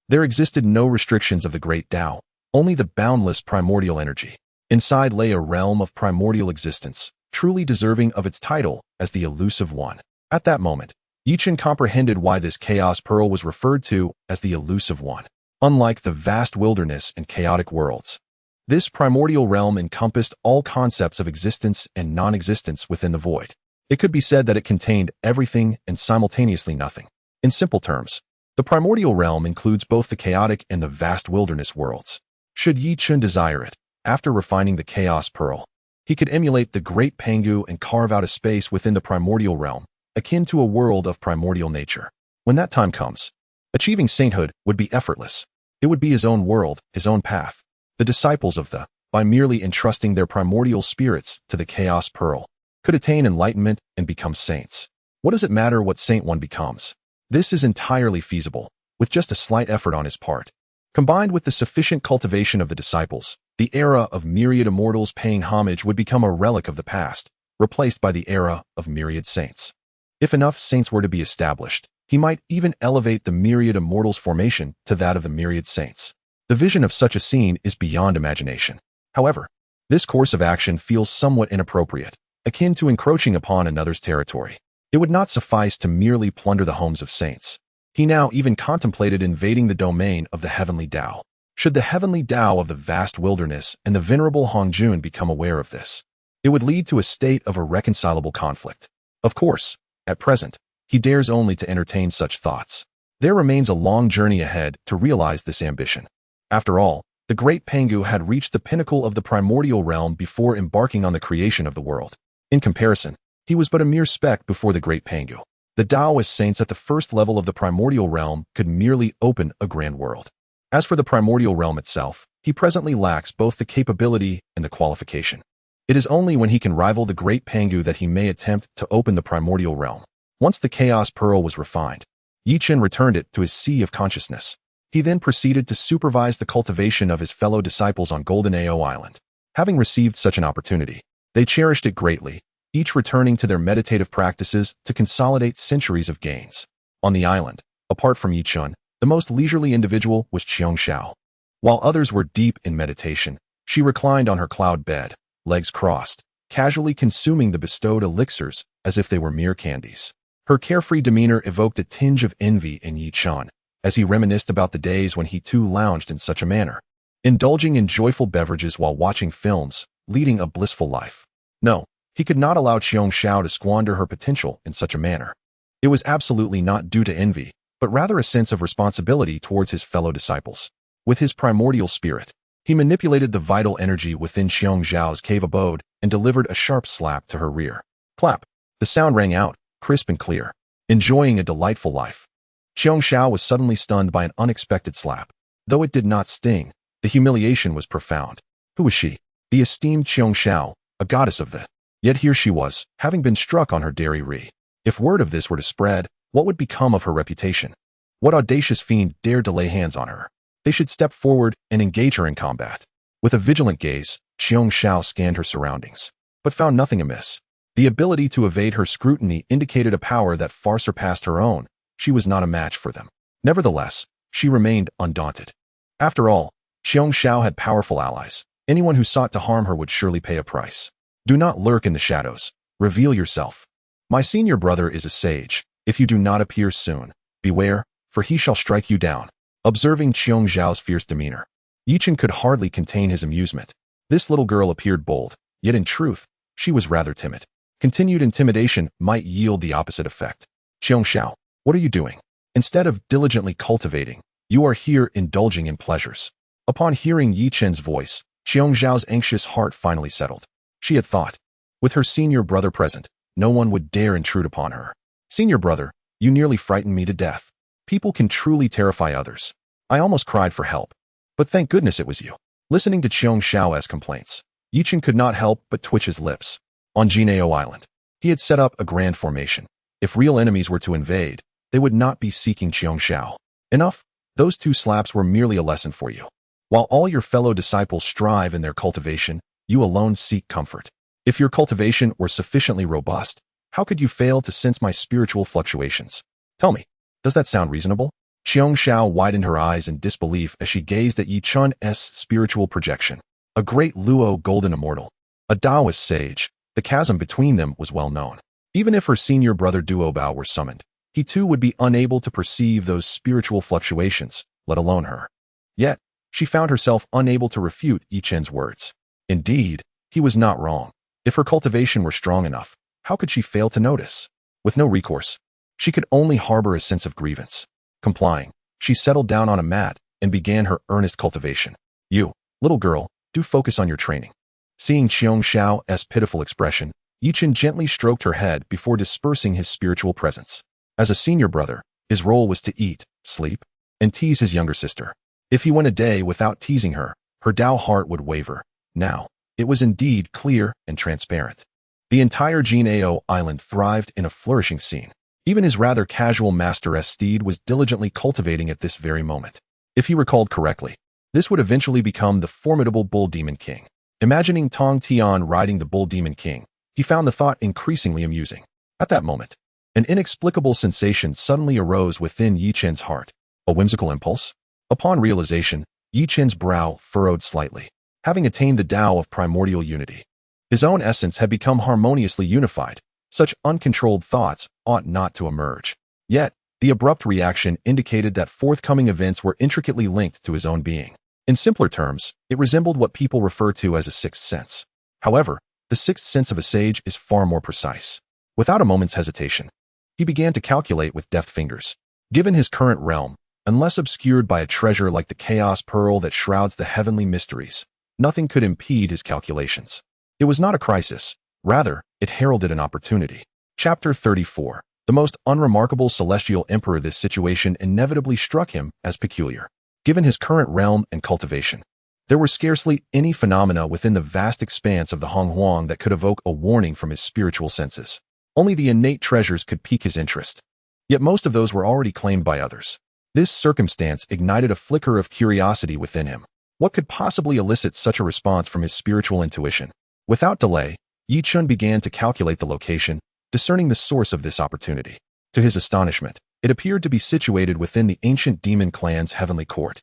there existed no restrictions of the great Tao, only the boundless primordial energy. Inside lay a realm of primordial existence, truly deserving of its title as the Elusive One. At that moment, Yi Chun comprehended why this Chaos Pearl was referred to as the Elusive One. Unlike the vast wilderness and chaotic worlds, this primordial realm encompassed all concepts of existence and non-existence within the void. It could be said that it contained everything and simultaneously nothing. In simple terms, the primordial realm includes both the chaotic and the vast wilderness worlds. Should Yi Chun desire it, after refining the Chaos Pearl, he could emulate the Great Pangu and carve out a space within the primordial realm, akin to a world of primordial nature. When that time comes, achieving sainthood would be effortless. It would be his own world, his own path. The disciples of the, by merely entrusting their primordial spirits to the Chaos Pearl, could attain enlightenment and become saints. What does it matter what saint one becomes? This is entirely feasible, with just a slight effort on his part. Combined with the sufficient cultivation of the disciples, the era of myriad immortals paying homage would become a relic of the past, replaced by the era of myriad saints. If enough saints were to be established, he might even elevate the myriad immortals formation to that of the myriad saints. The vision of such a scene is beyond imagination. However, this course of action feels somewhat inappropriate, akin to encroaching upon another's territory. It would not suffice to merely plunder the homes of saints. He now even contemplated invading the domain of the heavenly Tao. Should the heavenly Tao of the vast wilderness and the venerable Hongjun become aware of this, it would lead to a state of irreconcilable conflict. Of course, at present, he dares only to entertain such thoughts. There remains a long journey ahead to realize this ambition. After all, the great Pangu had reached the pinnacle of the primordial realm before embarking on the creation of the world. In comparison, he was but a mere speck before the great Pangu. The Taoist saints at the first level of the primordial realm could merely open a grand world. As for the primordial realm itself, he presently lacks both the capability and the qualification. It is only when he can rival the great Pangu that he may attempt to open the primordial realm. Once the Chaos Pearl was refined, Yi Chun returned it to his sea of consciousness. He then proceeded to supervise the cultivation of his fellow disciples on Golden Ao Island. Having received such an opportunity, they cherished it greatly, each returning to their meditative practices to consolidate centuries of gains. On the island, apart from Yi Chun, the most leisurely individual was Chen Xiao. While others were deep in meditation, she reclined on her cloud bed, legs crossed, casually consuming the bestowed elixirs as if they were mere candies. Her carefree demeanor evoked a tinge of envy in Yi Chun, as he reminisced about the days when he too lounged in such a manner, indulging in joyful beverages while watching films, leading a blissful life. No, he could not allow Chen Xiao to squander her potential in such a manner. It was absolutely not due to envy, but rather a sense of responsibility towards his fellow disciples. With his primordial spirit, he manipulated the vital energy within Chen Xiao's cave abode and delivered a sharp slap to her rear. Clap! The sound rang out, crisp and clear. Enjoying a delightful life, Chen Xiao was suddenly stunned by an unexpected slap. Though it did not sting, the humiliation was profound. Who was she? The esteemed Chen Xiao, a goddess of the Yet here she was, having been struck on her dairy re. If word of this were to spread, what would become of her reputation? What audacious fiend dared to lay hands on her? They should step forward and engage her in combat. With a vigilant gaze, Xiong Xiao scanned her surroundings, but found nothing amiss. The ability to evade her scrutiny indicated a power that far surpassed her own. She was not a match for them. Nevertheless, she remained undaunted. After all, Xiong Xiao had powerful allies. Anyone who sought to harm her would surely pay a price. Do not lurk in the shadows. Reveal yourself. My senior brother is a sage. If you do not appear soon, beware, for he shall strike you down. Observing Xiong Xiao's fierce demeanor, Chen could hardly contain his amusement. This little girl appeared bold, yet in truth, she was rather timid. Continued intimidation might yield the opposite effect. Xiong Xiao, what are you doing? Instead of diligently cultivating, you are here indulging in pleasures. Upon hearing Chen's voice, Xiong Xiao's anxious heart finally settled. She had thought, with her senior brother present, no one would dare intrude upon her. Senior brother, you nearly frightened me to death. People can truly terrify others. I almost cried for help. But thank goodness it was you. Listening to Xiong Xiao's complaints, Chen could not help but twitch his lips. On Jinao Island, he had set up a grand formation. If real enemies were to invade, they would not be seeking Xiong Xiao. Enough, those 2 slaps were merely a lesson for you. While all your fellow disciples strive in their cultivation, you alone seek comfort. If your cultivation were sufficiently robust, how could you fail to sense my spiritual fluctuations? Tell me, does that sound reasonable? Xiong Xiao widened her eyes in disbelief as she gazed at Chen's spiritual projection. A great Luo golden immortal, a Taoist sage, the chasm between them was well known. Even if her senior brother Duo Bao were summoned, he too would be unable to perceive those spiritual fluctuations, let alone her. Yet, she found herself unable to refute Chen's words. Indeed, he was not wrong. If her cultivation were strong enough, how could she fail to notice? With no recourse, she could only harbor a sense of grievance. Complying, she settled down on a mat and began her earnest cultivation. You, little girl, do focus on your training. Seeing Xiong Xiao's pitiful expression, Chen gently stroked her head before dispersing his spiritual presence. As a senior brother, his role was to eat, sleep, and tease his younger sister. If he went a day without teasing her, her Tao heart would waver. Now, it was indeed clear and transparent. The entire Jinao Island thrived in a flourishing scene. Even his rather casual master steed was diligently cultivating at this very moment. If he recalled correctly, this would eventually become the formidable Bull Demon King. Imagining Tongtian riding the Bull Demon King, he found the thought increasingly amusing. At that moment, an inexplicable sensation suddenly arose within Chen's heart. A whimsical impulse? Upon realization, Chen's brow furrowed slightly. Having attained the Tao of primordial unity, his own essence had become harmoniously unified. Such uncontrolled thoughts ought not to emerge. Yet, the abrupt reaction indicated that forthcoming events were intricately linked to his own being. In simpler terms, it resembled what people refer to as a sixth sense. However, the sixth sense of a sage is far more precise. Without a moment's hesitation, he began to calculate with deft fingers. Given his current realm, unless obscured by a treasure like the chaos pearl that shrouds the heavenly mysteries, nothing could impede his calculations. It was not a crisis. Rather, it heralded an opportunity. Chapter 34. The most unremarkable celestial emperor. This situation inevitably struck him as peculiar. Given his current realm and cultivation, there were scarcely any phenomena within the vast expanse of the Honghuang that could evoke a warning from his spiritual senses. Only the innate treasures could pique his interest. Yet most of those were already claimed by others. This circumstance ignited a flicker of curiosity within him. What could possibly elicit such a response from his spiritual intuition? Without delay, Chen began to calculate the location, discerning the source of this opportunity. To his astonishment, it appeared to be situated within the ancient demon clan's heavenly court.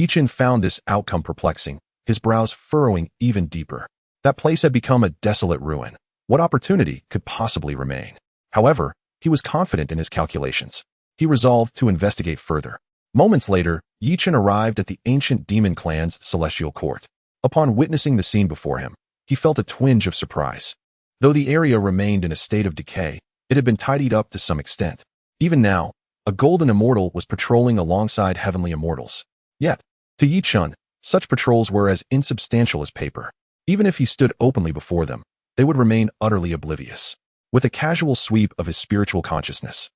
Chen found this outcome perplexing, his brows furrowing even deeper. That place had become a desolate ruin. What opportunity could possibly remain? However, he was confident in his calculations. He resolved to investigate further. Moments later, Chen arrived at the ancient demon clan's celestial court. Upon witnessing the scene before him, he felt a twinge of surprise. Though the area remained in a state of decay, it had been tidied up to some extent. Even now, a golden immortal was patrolling alongside heavenly immortals. Yet, to Chen, such patrols were as insubstantial as paper. Even if he stood openly before them, they would remain utterly oblivious. With a casual sweep of his spiritual consciousness,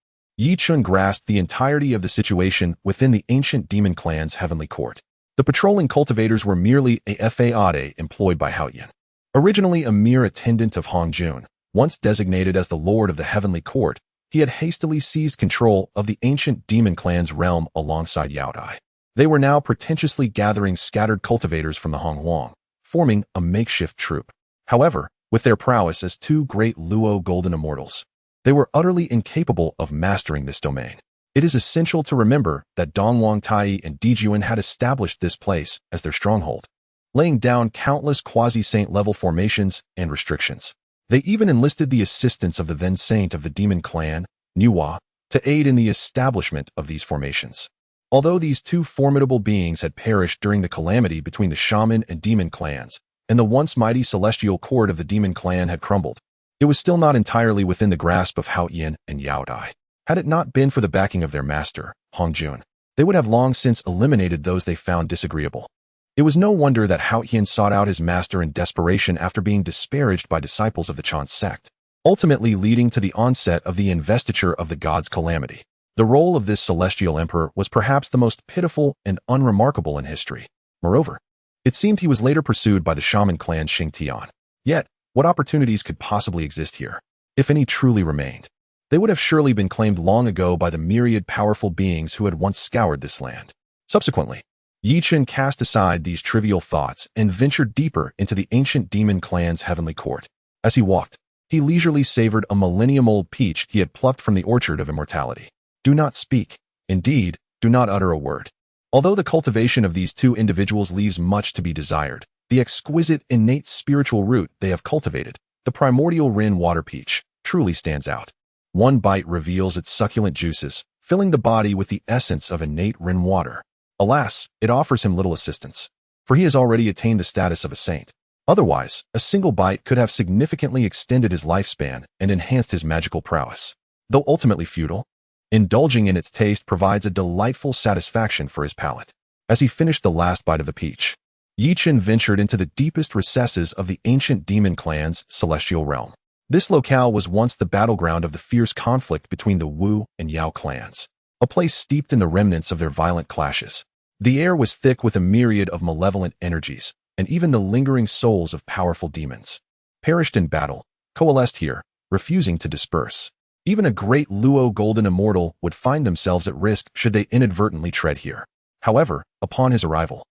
Chen grasped the entirety of the situation within the ancient demon clan's heavenly court. The patrolling cultivators were merely a fade employed by Haoyan. Originally a mere attendant of Hongjun, once designated as the Lord of the Heavenly Court, he had hastily seized control of the ancient demon clan's realm alongside Yaodai. They were now pretentiously gathering scattered cultivators from the Honghuang, forming a makeshift troop. However, with their prowess as two great Luo golden immortals, they were utterly incapable of mastering this domain. It is essential to remember that Dongwang Tai and Dijuan had established this place as their stronghold, laying down countless quasi-saint level formations and restrictions. They even enlisted the assistance of the then saint of the demon clan, Nuwa, to aid in the establishment of these formations. Although these two formidable beings had perished during the calamity between the shaman and demon clans, and the once mighty celestial court of the demon clan had crumbled, it was still not entirely within the grasp of Hao Yin and Yao Dai. Had it not been for the backing of their master, Hongjun, they would have long since eliminated those they found disagreeable. It was no wonder that Hao Yin sought out his master in desperation after being disparaged by disciples of the Chen sect, ultimately leading to the onset of the investiture of the god's calamity. The role of this celestial emperor was perhaps the most pitiful and unremarkable in history. Moreover, it seemed he was later pursued by the shaman clan Xingtian. Yet, what opportunities could possibly exist here, if any truly remained? They would have surely been claimed long ago by the myriad powerful beings who had once scoured this land. Subsequently, Chen cast aside these trivial thoughts and ventured deeper into the ancient demon clan's heavenly court. As he walked, he leisurely savored a millennium-old peach he had plucked from the orchard of immortality. Do not speak. Indeed, do not utter a word. Although the cultivation of these two individuals leaves much to be desired, the exquisite innate spiritual root they have cultivated, the primordial Rin water peach, truly stands out. One bite reveals its succulent juices, filling the body with the essence of innate Rin water. Alas, it offers him little assistance, for he has already attained the status of a saint. Otherwise, a single bite could have significantly extended his lifespan and enhanced his magical prowess. Though ultimately futile, indulging in its taste provides a delightful satisfaction for his palate. As he finished the last bite of the peach, Chen ventured into the deepest recesses of the ancient demon clan's celestial realm. This locale was once the battleground of the fierce conflict between the Wu and Yao clans, a place steeped in the remnants of their violent clashes. The air was thick with a myriad of malevolent energies, and even the lingering souls of powerful demons, perished in battle, coalesced here, refusing to disperse. Even a great Luo golden immortal would find themselves at risk should they inadvertently tread here. However, upon his arrival,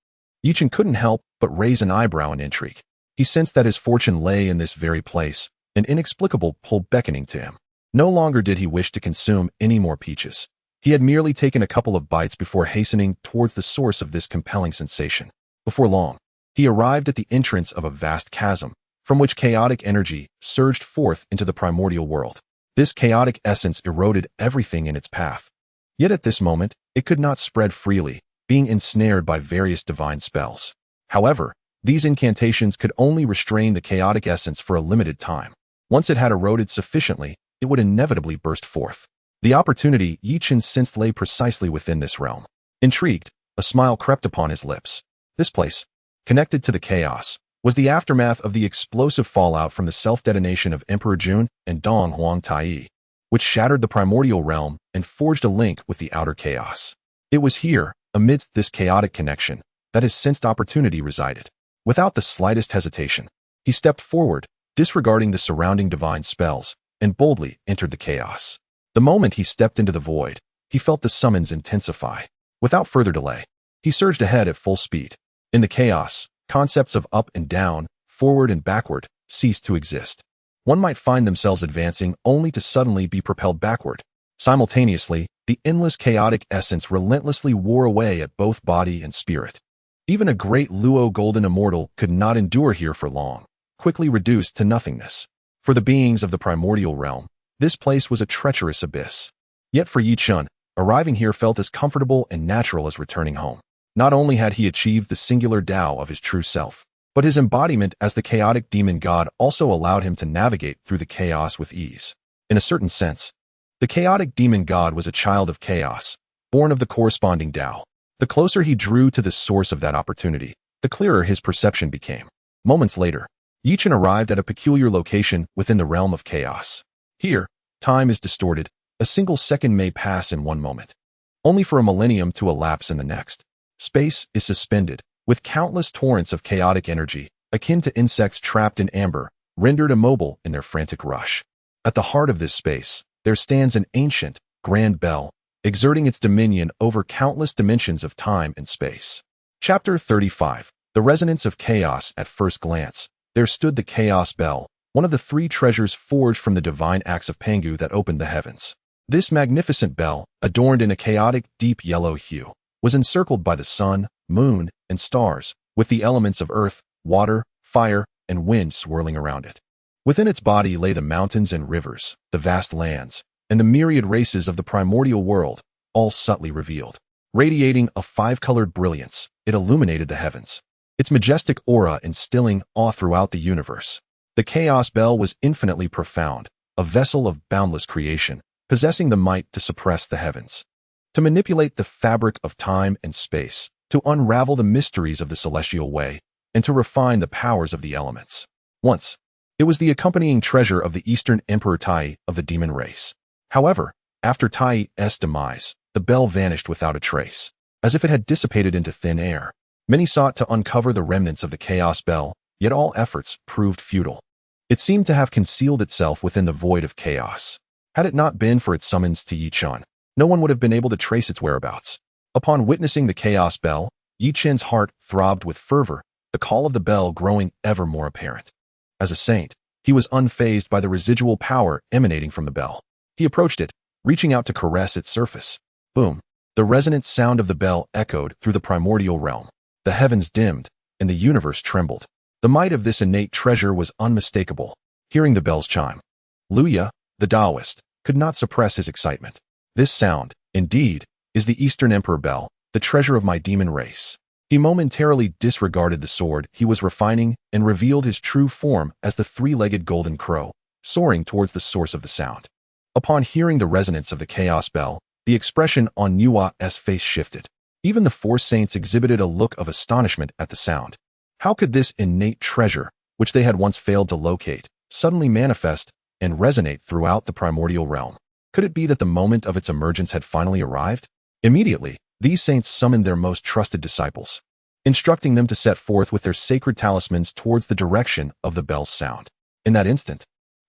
Chen couldn't help but raise an eyebrow in intrigue. He sensed that his fortune lay in this very place, an inexplicable pull beckoning to him. No longer did he wish to consume any more peaches. He had merely taken a couple of bites before hastening towards the source of this compelling sensation. Before long, he arrived at the entrance of a vast chasm, from which chaotic energy surged forth into the primordial world. This chaotic essence eroded everything in its path. Yet at this moment, it could not spread freely, being ensnared by various divine spells. However, these incantations could only restrain the chaotic essence for a limited time. Once it had eroded sufficiently, it would inevitably burst forth. The opportunity Chen sensed lay precisely within this realm. Intrigued, a smile crept upon his lips. This place, connected to the chaos, was the aftermath of the explosive fallout from the self-detonation of Emperor Jun and Dong Huang Tai, which shattered the primordial realm and forged a link with the outer chaos. It was here, amidst this chaotic connection, that his sensed opportunity resided. Without the slightest hesitation, he stepped forward, disregarding the surrounding divine spells, and boldly entered the chaos. The moment he stepped into the void, he felt the summons intensify. Without further delay, he surged ahead at full speed. In the chaos, concepts of up and down, forward and backward, ceased to exist. One might find themselves advancing only to suddenly be propelled backward. Simultaneously, the endless chaotic essence relentlessly wore away at both body and spirit. Even a great Luo golden immortal could not endure here for long, quickly reduced to nothingness. For the beings of the primordial realm, this place was a treacherous abyss. Yet for Chen, arriving here felt as comfortable and natural as returning home. Not only had he achieved the singular Tao of his true self, but his embodiment as the chaotic demon god also allowed him to navigate through the chaos with ease. In a certain sense, the chaotic demon god was a child of chaos, born of the corresponding Tao. The closer he drew to the source of that opportunity, the clearer his perception became. Moments later, Chen arrived at a peculiar location within the realm of chaos. Here, time is distorted. A single second may pass in one moment, only for a millennium to elapse in the next. Space is suspended, with countless torrents of chaotic energy, akin to insects trapped in amber, rendered immobile in their frantic rush. At the heart of this space, there stands an ancient, grand bell, exerting its dominion over countless dimensions of time and space. Chapter 35. The Resonance of Chaos. At first glance, there stood the Chaos Bell, one of the three treasures forged from the divine axe of Pangu that opened the heavens. This magnificent bell, adorned in a chaotic, deep yellow hue, was encircled by the sun, moon, and stars, with the elements of earth, water, fire, and wind swirling around it. Within its body lay the mountains and rivers, the vast lands, and the myriad races of the primordial world, all subtly revealed. Radiating a five-colored brilliance, it illuminated the heavens, its majestic aura instilling awe throughout the universe. The Chaos Bell was infinitely profound, a vessel of boundless creation, possessing the might to suppress the heavens, to manipulate the fabric of time and space, to unravel the mysteries of the celestial way, and to refine the powers of the elements. Once, it was the accompanying treasure of the Eastern Emperor Tai of the demon race. However, after Tai's demise, the bell vanished without a trace, as if it had dissipated into thin air. Many sought to uncover the remnants of the Chaos Bell, yet all efforts proved futile. It seemed to have concealed itself within the void of chaos. Had it not been for its summons to Yi-Chan, no one would have been able to trace its whereabouts. Upon witnessing the Chaos Bell, Yi-Chen's heart throbbed with fervor, the call of the bell growing ever more apparent. As a saint, he was unfazed by the residual power emanating from the bell. He approached it, reaching out to caress its surface. Boom! The resonant sound of the bell echoed through the primordial realm. The heavens dimmed, and the universe trembled. The might of this innate treasure was unmistakable. Hearing the bell's chime, Luya, the Taoist, could not suppress his excitement. This sound, indeed, is the Eastern Emperor Bell, the treasure of my demon race. He momentarily disregarded the sword he was refining and revealed his true form as the three-legged golden crow, soaring towards the source of the sound. Upon hearing the resonance of the Chaos Bell, the expression on Nua's face shifted. Even the four saints exhibited a look of astonishment at the sound. How could this innate treasure, which they had once failed to locate, suddenly manifest and resonate throughout the primordial realm? Could it be that the moment of its emergence had finally arrived? Immediately, these saints summoned their most trusted disciples, instructing them to set forth with their sacred talismans towards the direction of the bell's sound. In that instant,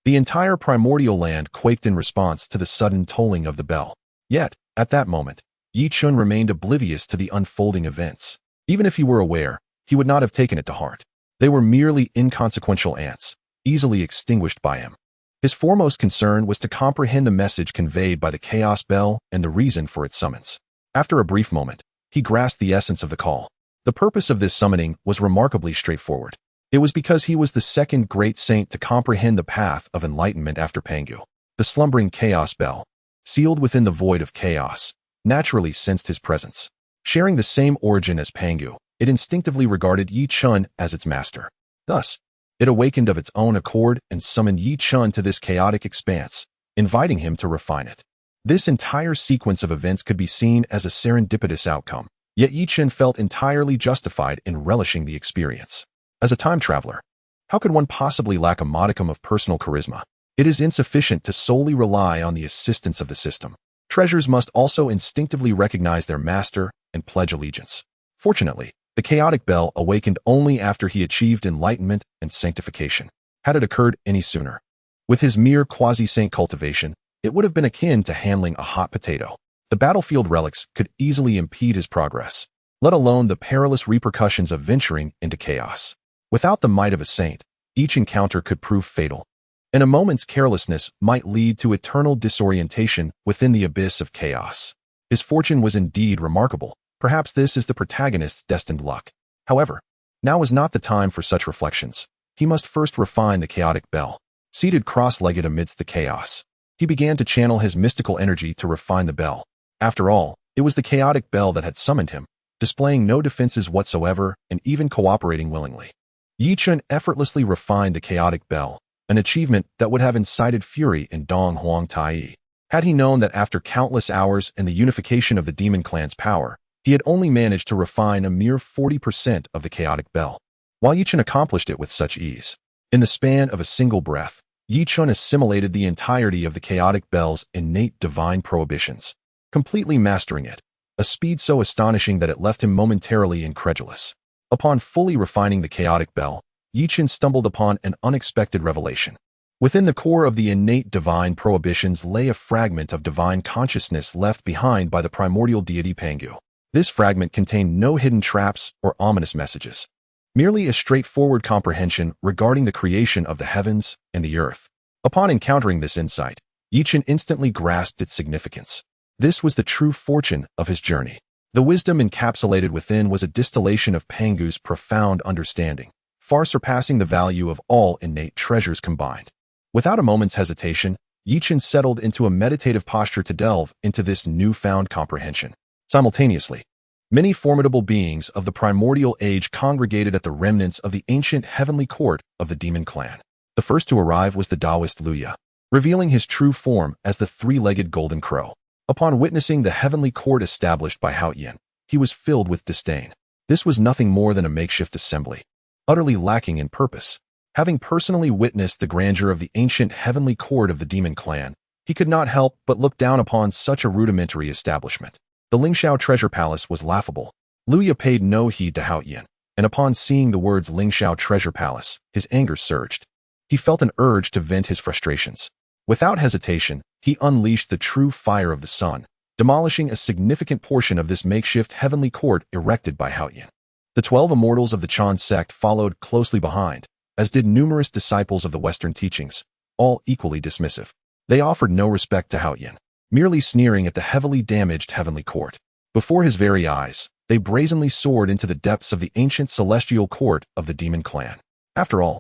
the entire primordial land quaked in response to the sudden tolling of the bell. Yet, at that moment, Yi-Chun remained oblivious to the unfolding events. Even if he were aware, he would not have taken it to heart. They were merely inconsequential ants, easily extinguished by him. His foremost concern was to comprehend the message conveyed by the Chaos Bell and the reason for its summons. After a brief moment, he grasped the essence of the call. The purpose of this summoning was remarkably straightforward. It was because he was the second great saint to comprehend the path of enlightenment after Pangu. The slumbering Chaos Bell, sealed within the void of chaos, naturally sensed his presence. Sharing the same origin as Pangu, it instinctively regarded Yi-Chun as its master. Thus, it awakened of its own accord and summoned Yi-Chun to this chaotic expanse, inviting him to refine it. This entire sequence of events could be seen as a serendipitous outcome, yet Yi-Chun felt entirely justified in relishing the experience. As a time traveler, how could one possibly lack a modicum of personal charisma? It is insufficient to solely rely on the assistance of the system. Treasures must also instinctively recognize their master and pledge allegiance. Fortunately, the chaotic bell awakened only after he achieved enlightenment and sanctification. Had it occurred any sooner, with his mere quasi-saint cultivation, it would have been akin to handling a hot potato. The battlefield relics could easily impede his progress, let alone the perilous repercussions of venturing into chaos. Without the might of a saint, each encounter could prove fatal, and a moment's carelessness might lead to eternal disorientation within the abyss of chaos. His fortune was indeed remarkable. Perhaps this is the protagonist's destined luck. However, now is not the time for such reflections. He must first refine the chaotic bell. Seated cross-legged amidst the chaos, he began to channel his mystical energy to refine the bell. After all, it was the chaotic bell that had summoned him, displaying no defenses whatsoever and even cooperating willingly. Yi-Chun effortlessly refined the chaotic bell, an achievement that would have incited fury in Dong Huang Tai. Had he known that after countless hours and the unification of the demon clan's power, he had only managed to refine a mere 40% of the chaotic bell, while Yi-Chun accomplished it with such ease. In the span of a single breath, Yi-Chun assimilated the entirety of the chaotic bell's innate divine prohibitions, completely mastering it, a speed so astonishing that it left him momentarily incredulous. Upon fully refining the chaotic bell, Chen stumbled upon an unexpected revelation. Within the core of the innate divine prohibitions lay a fragment of divine consciousness left behind by the primordial deity Pangu. This fragment contained no hidden traps or ominous messages, merely a straightforward comprehension regarding the creation of the heavens and the earth. Upon encountering this insight, Chen instantly grasped its significance. This was the true fortune of his journey. The wisdom encapsulated within was a distillation of Pangu's profound understanding, far surpassing the value of all innate treasures combined. Without a moment's hesitation, Chen settled into a meditative posture to delve into this newfound comprehension. Simultaneously, many formidable beings of the primordial age congregated at the remnants of the ancient heavenly court of the demon clan. The first to arrive was the Taoist Luya, revealing his true form as the three-legged golden crow. Upon witnessing the heavenly court established by Shouyang, he was filled with disdain. This was nothing more than a makeshift assembly, utterly lacking in purpose. Having personally witnessed the grandeur of the ancient heavenly court of the demon clan, he could not help but look down upon such a rudimentary establishment. The Xiao treasure palace was laughable. Luya paid no heed to Shouyang, and upon seeing the words Xiao treasure palace, his anger surged. He felt an urge to vent his frustrations. Without hesitation, he unleashed the true fire of the sun, demolishing a significant portion of this makeshift heavenly court erected by Shouyang. The 12 immortals of the Chen sect followed closely behind, as did numerous disciples of the Western teachings, all equally dismissive. They offered no respect to Shouyang, merely sneering at the heavily damaged heavenly court. Before his very eyes, they brazenly soared into the depths of the ancient celestial court of the demon clan. After all,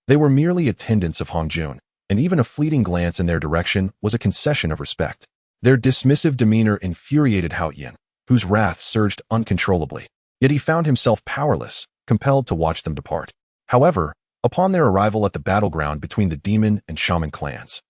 they were merely attendants of Hongjun, and even a fleeting glance in their direction was a concession of respect. Their dismissive demeanor infuriated Shouyang, whose wrath surged uncontrollably. Yet he found himself powerless, compelled to watch them depart. However, upon their arrival at the battleground between the demon and shaman clans,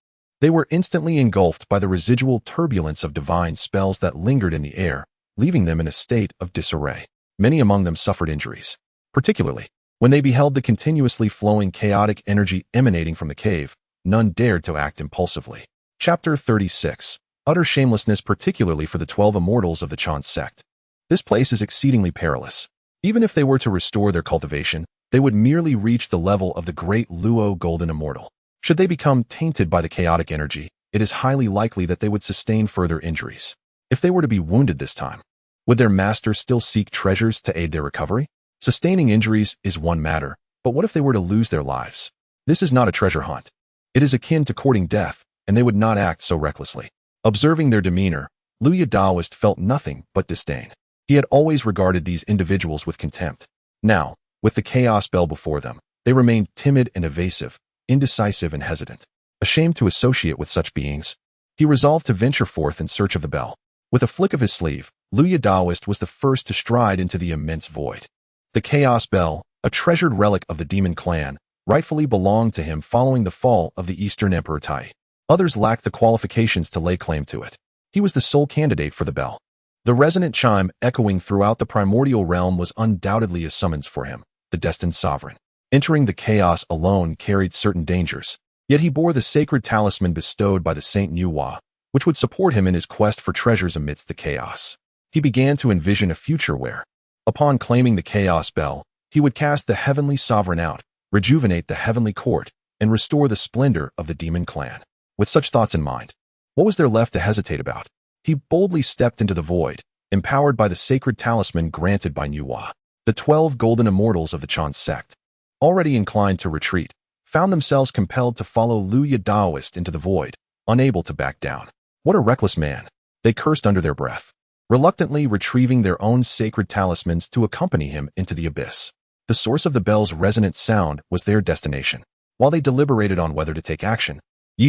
they were instantly engulfed by the residual turbulence of divine spells that lingered in the air, leaving them in a state of disarray. Many among them suffered injuries, particularly when they beheld the continuously flowing chaotic energy emanating from the cave. None dared to act impulsively. Chapter 36. Utter shamelessness, particularly for the 12 immortals of the Chen sect. This place is exceedingly perilous. Even if they were to restore their cultivation, they would merely reach the level of the great Luo Golden Immortal. Should they become tainted by the chaotic energy, it is highly likely that they would sustain further injuries. If they were to be wounded this time, would their master still seek treasures to aid their recovery? Sustaining injuries is one matter, but what if they were to lose their lives? This is not a treasure hunt. It is akin to courting death, and they would not act so recklessly. Observing their demeanor, Luya Taoist felt nothing but disdain. He had always regarded these individuals with contempt. Now, with the chaos bell before them, they remained timid and evasive, indecisive and hesitant. Ashamed to associate with such beings, he resolved to venture forth in search of the bell. With a flick of his sleeve, Luya Taoist was the first to stride into the immense void. The chaos bell, a treasured relic of the demon clan, rightfully belonged to him following the fall of the Eastern Emperor Tai. Others lacked the qualifications to lay claim to it. He was the sole candidate for the bell. The resonant chime echoing throughout the primordial realm was undoubtedly a summons for him, the destined sovereign. Entering the chaos alone carried certain dangers, yet he bore the sacred talisman bestowed by the Saint Nuwa, which would support him in his quest for treasures amidst the chaos. He began to envision a future where, upon claiming the chaos bell, he would cast the heavenly sovereign out, rejuvenate the heavenly court, and restore the splendor of the demon clan. With such thoughts in mind, what was there left to hesitate about? He boldly stepped into the void, empowered by the sacred talisman granted by Nuwa. The 12 golden immortals of the Chen sect, already inclined to retreat, found themselves compelled to follow Luya Taoist into the void, unable to back down. What a reckless man! They cursed under their breath, reluctantly retrieving their own sacred talismans to accompany him into the abyss. The source of the bell's resonant sound was their destination. While they deliberated on whether to take action,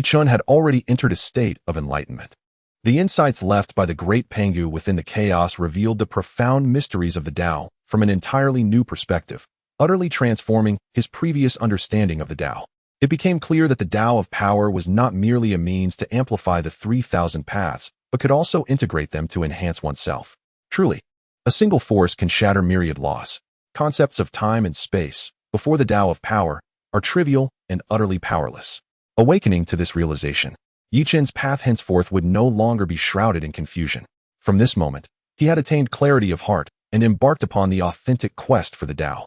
Chen had already entered a state of enlightenment. The insights left by the great Pangu within the chaos revealed the profound mysteries of the Tao from an entirely new perspective, utterly transforming his previous understanding of the Tao. It became clear that the Tao of power was not merely a means to amplify the 3,000 paths, but could also integrate them to enhance oneself. Truly, a single force can shatter myriad laws. Concepts of time and space, before the Tao of power, are trivial and utterly powerless. Awakening to this realization, Chen's path henceforth would no longer be shrouded in confusion. From this moment, he had attained clarity of heart and embarked upon the authentic quest for the Tao.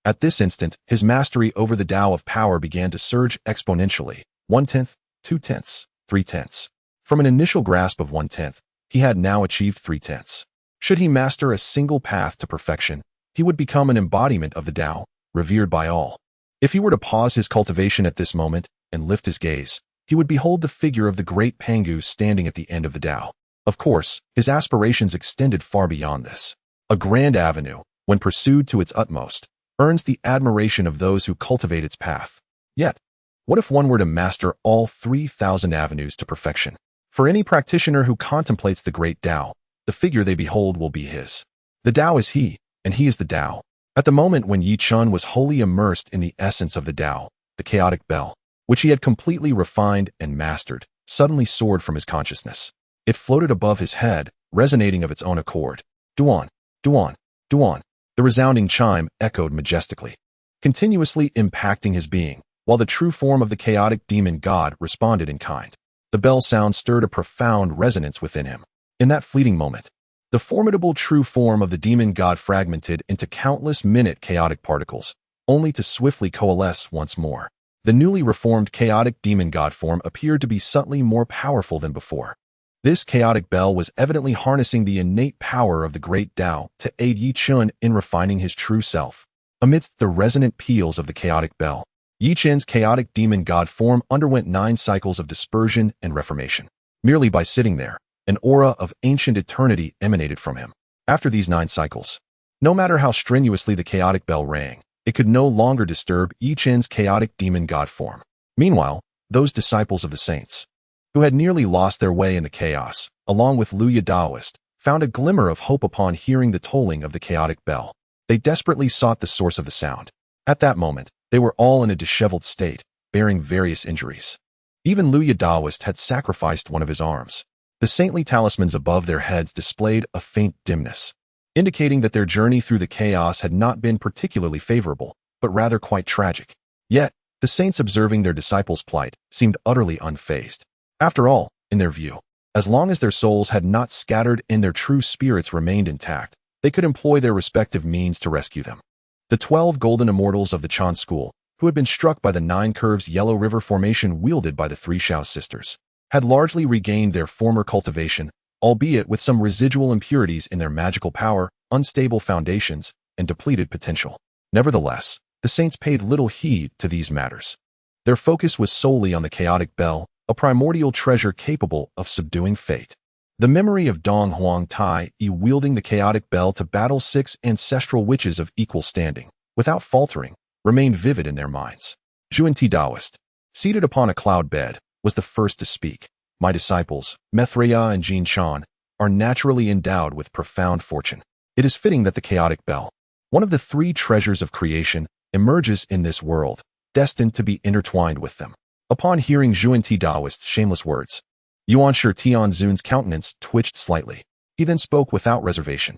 At this instant, his mastery over the Tao of power began to surge exponentially. 1/10, 2/10, 3/10. From an initial grasp of 1/10, he had now achieved 3/10. Should he master a single path to perfection, he would become an embodiment of the Tao, revered by all. If he were to pause his cultivation at this moment and lift his gaze, he would behold the figure of the great Pangu standing at the end of the Tao. Of course, his aspirations extended far beyond this. A grand avenue, when pursued to its utmost, earns the admiration of those who cultivate its path. Yet, what if one were to master all 3,000 avenues to perfection? For any practitioner who contemplates the great Tao, the figure they behold will be his. The Tao is he, and he is the Tao. At the moment when Yi Chun was wholly immersed in the essence of the Tao, the chaotic bell, which he had completely refined and mastered, suddenly soared from his consciousness. It floated above his head, resonating of its own accord. Duan, Duan, Duan. The resounding chime echoed majestically, continuously impacting his being, while the true form of the chaotic demon god responded in kind. The bell sound stirred a profound resonance within him. In that fleeting moment, the formidable true form of the demon god fragmented into countless minute chaotic particles, only to swiftly coalesce once more. The newly reformed chaotic demon god form appeared to be subtly more powerful than before. This chaotic bell was evidently harnessing the innate power of the great Tao to aid Yi Chun in refining his true self. Amidst the resonant peals of the chaotic bell, Yi Chun's chaotic demon god form underwent 9 cycles of dispersion and reformation. Merely by sitting there, an aura of ancient eternity emanated from him. After these 9 cycles, no matter how strenuously the chaotic bell rang, it could no longer disturb Yi Chun's chaotic demon god form. Meanwhile, those disciples of the saints, who had nearly lost their way in the chaos, along with Luya Daoist, found a glimmer of hope upon hearing the tolling of the chaotic bell. They desperately sought the source of the sound. At that moment, they were all in a disheveled state, bearing various injuries. Even Luya Daoist had sacrificed one of his arms. The saintly talismans above their heads displayed a faint dimness, indicating that their journey through the chaos had not been particularly favorable, but rather quite tragic. Yet, the saints observing their disciples' plight seemed utterly unfazed. After all, in their view, as long as their souls had not scattered and their true spirits remained intact, they could employ their respective means to rescue them. The 12 golden immortals of the Chan school, who had been struck by the 9 curves Yellow River formation wielded by the 3 Xiao sisters, had largely regained their former cultivation, albeit with some residual impurities in their magical power, unstable foundations, and depleted potential. Nevertheless, the saints paid little heed to these matters. Their focus was solely on the chaotic bell, a primordial treasure capable of subduing fate. The memory of Dong Huang Tai wielding the chaotic bell to battle 6 ancestral witches of equal standing, without faltering, remained vivid in their minds. Yuan Ti Daoist, seated upon a cloud bed, was the first to speak. My disciples, Methreya and Jin Chan, are naturally endowed with profound fortune. It is fitting that the chaotic bell, one of the 3 treasures of creation, emerges in this world, destined to be intertwined with them. Upon hearing Yuan Ti Daoist's shameless words, Yuan Shi Tianzun's countenance twitched slightly. He then spoke without reservation.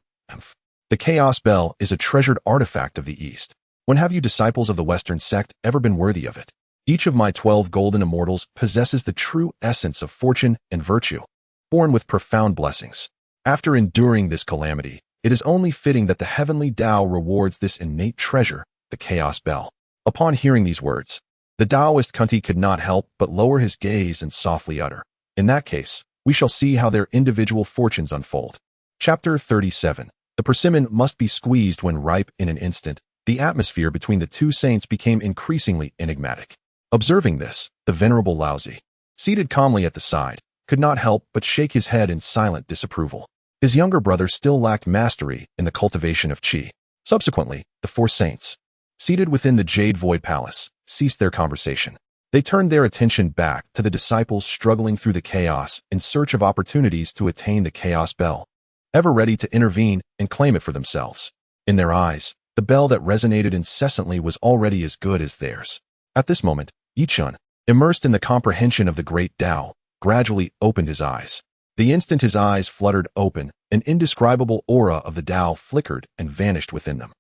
The Chaos Bell is a treasured artifact of the East. When have you disciples of the Western sect ever been worthy of it? Each of my 12 golden immortals possesses the true essence of fortune and virtue, born with profound blessings. After enduring this calamity, it is only fitting that the heavenly Tao rewards this innate treasure, the Chaos Bell. Upon hearing these words, the Taoist Kunti could not help but lower his gaze and softly utter, "In that case, we shall see how their individual fortunes unfold." Chapter 37. The persimmon must be squeezed when ripe in an instant. The atmosphere between the 2 saints became increasingly enigmatic. Observing this, the venerable Laozi, seated calmly at the side, could not help but shake his head in silent disapproval. His younger brother still lacked mastery in the cultivation of qi. Subsequently, the 4 saints, seated within the Jade Void Palace, ceased their conversation. They turned their attention back to the disciples struggling through the chaos in search of opportunities to attain the Chaos Bell, ever ready to intervene and claim it for themselves. In their eyes, the bell that resonated incessantly was already as good as theirs. At this moment, Yi Chun, immersed in the comprehension of the great Tao, gradually opened his eyes. The instant his eyes fluttered open, an indescribable aura of the Tao flickered and vanished within them.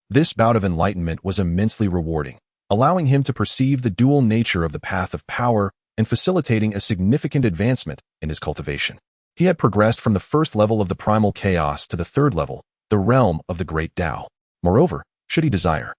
This bout of enlightenment was immensely rewarding, allowing him to perceive the dual nature of the path of power and facilitating a significant advancement in his cultivation. He had progressed from the first level of the primal chaos to the 3rd level, the realm of the great Tao. Moreover, should he desire,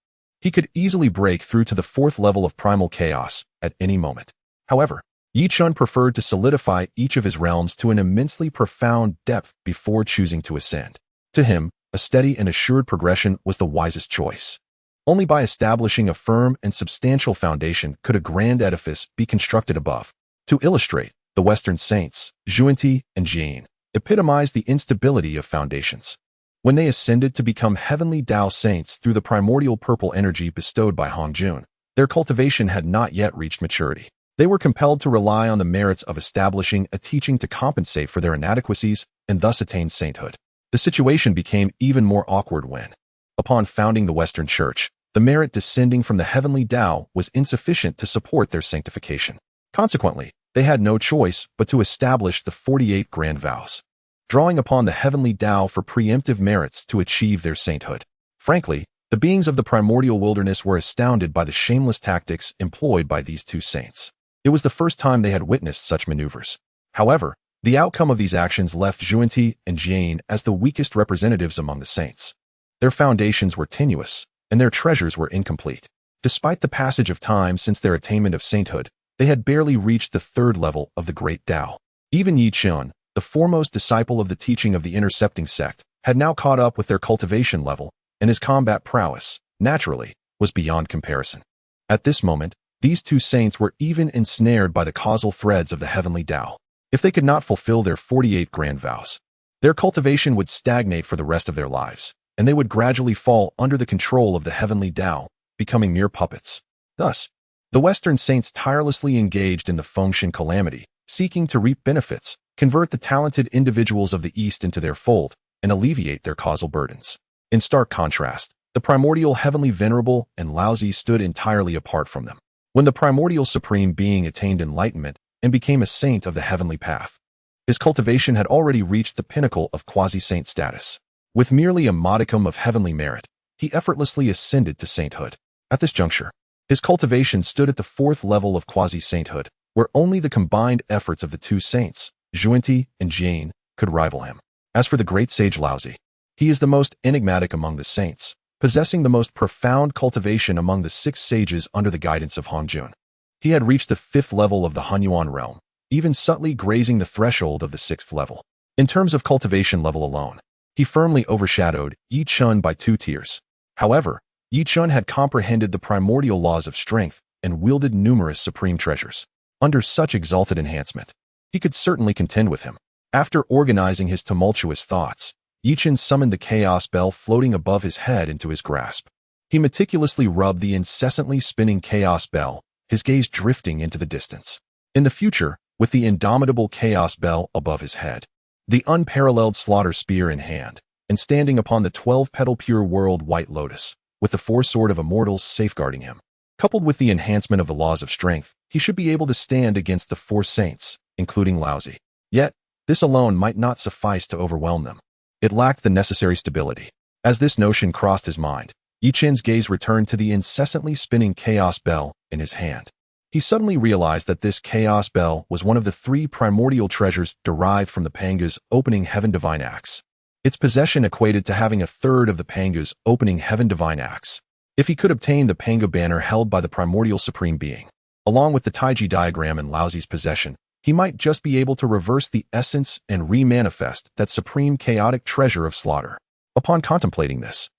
He could easily break through to the 4th level of primal chaos at any moment. However, Chen preferred to solidify each of his realms to an immensely profound depth before choosing to ascend. To him, a steady and assured progression was the wisest choice. Only by establishing a firm and substantial foundation could a grand edifice be constructed above. To illustrate, the Western saints, Yuan and Jade, epitomized the instability of foundations. When they ascended to become heavenly Tao saints through the primordial purple energy bestowed by Hongjun, their cultivation had not yet reached maturity. They were compelled to rely on the merits of establishing a teaching to compensate for their inadequacies and thus attain sainthood. The situation became even more awkward when, upon founding the Western Church, the merit descending from the heavenly Tao was insufficient to support their sanctification. Consequently, they had no choice but to establish the 48 grand vows, drawing upon the heavenly Tao for preemptive merits to achieve their sainthood. Frankly, the beings of the primordial wilderness were astounded by the shameless tactics employed by these two saints. It was the first time they had witnessed such maneuvers. However, the outcome of these actions left Yuan and Jade as the weakest representatives among the saints. Their foundations were tenuous, and their treasures were incomplete. Despite the passage of time since their attainment of sainthood, they had barely reached the 3rd level of the Great Tao. Even Chen, the foremost disciple of the teaching of the intercepting sect, had now caught up with their cultivation level, and his combat prowess, naturally, was beyond comparison. At this moment, these two saints were even ensnared by the causal threads of the heavenly Tao. If they could not fulfill their 48 grand vows, their cultivation would stagnate for the rest of their lives, and they would gradually fall under the control of the heavenly Tao, becoming mere puppets. Thus, the Western saints tirelessly engaged in the Fengshen calamity, seeking to reap benefits, convert the talented individuals of the East into their fold, and alleviate their causal burdens. In stark contrast, the primordial heavenly venerable and Laozi stood entirely apart from them. When the primordial supreme being attained enlightenment and became a saint of the heavenly path, his cultivation had already reached the pinnacle of quasi-saint status. With merely a modicum of heavenly merit, he effortlessly ascended to sainthood. At this juncture, his cultivation stood at the 4th level of quasi-sainthood, where only the combined efforts of the two saints, Yuan and Jade, could rival him. As for the great sage Laozi, he is the most enigmatic among the saints, possessing the most profound cultivation among the 6 sages under the guidance of Hongjun. He had reached the 5th level of the Hunyuan realm, even subtly grazing the threshold of the 6th level. In terms of cultivation level alone, he firmly overshadowed Chen by 2 tiers. However, Chen had comprehended the primordial laws of strength and wielded numerous supreme treasures. Under such exalted enhancement, he could certainly contend with him. After organizing his tumultuous thoughts, Chen summoned the chaos bell floating above his head into his grasp. He meticulously rubbed the incessantly spinning chaos bell, his gaze drifting into the distance. In the future, with the indomitable chaos bell above his head, the unparalleled slaughter spear in hand, and standing upon the 12-petal pure world white lotus, with the 4-sword of immortals safeguarding him. Coupled with the enhancement of the laws of strength, he should be able to stand against the 4 saints, including Laozi. Yet, this alone might not suffice to overwhelm them. It lacked the necessary stability. As this notion crossed his mind, Chen's gaze returned to the incessantly spinning chaos bell in his hand. He suddenly realized that this chaos bell was one of the 3 primordial treasures derived from the Panga's opening heaven divine axe. Its possession equated to having a third of the Panga's opening heaven divine axe. If he could obtain the Panga banner held by the primordial supreme being, along with the Taiji diagram in Laozi's possession, he might just be able to reverse the essence and re-manifest that supreme chaotic treasure of slaughter. Upon contemplating this,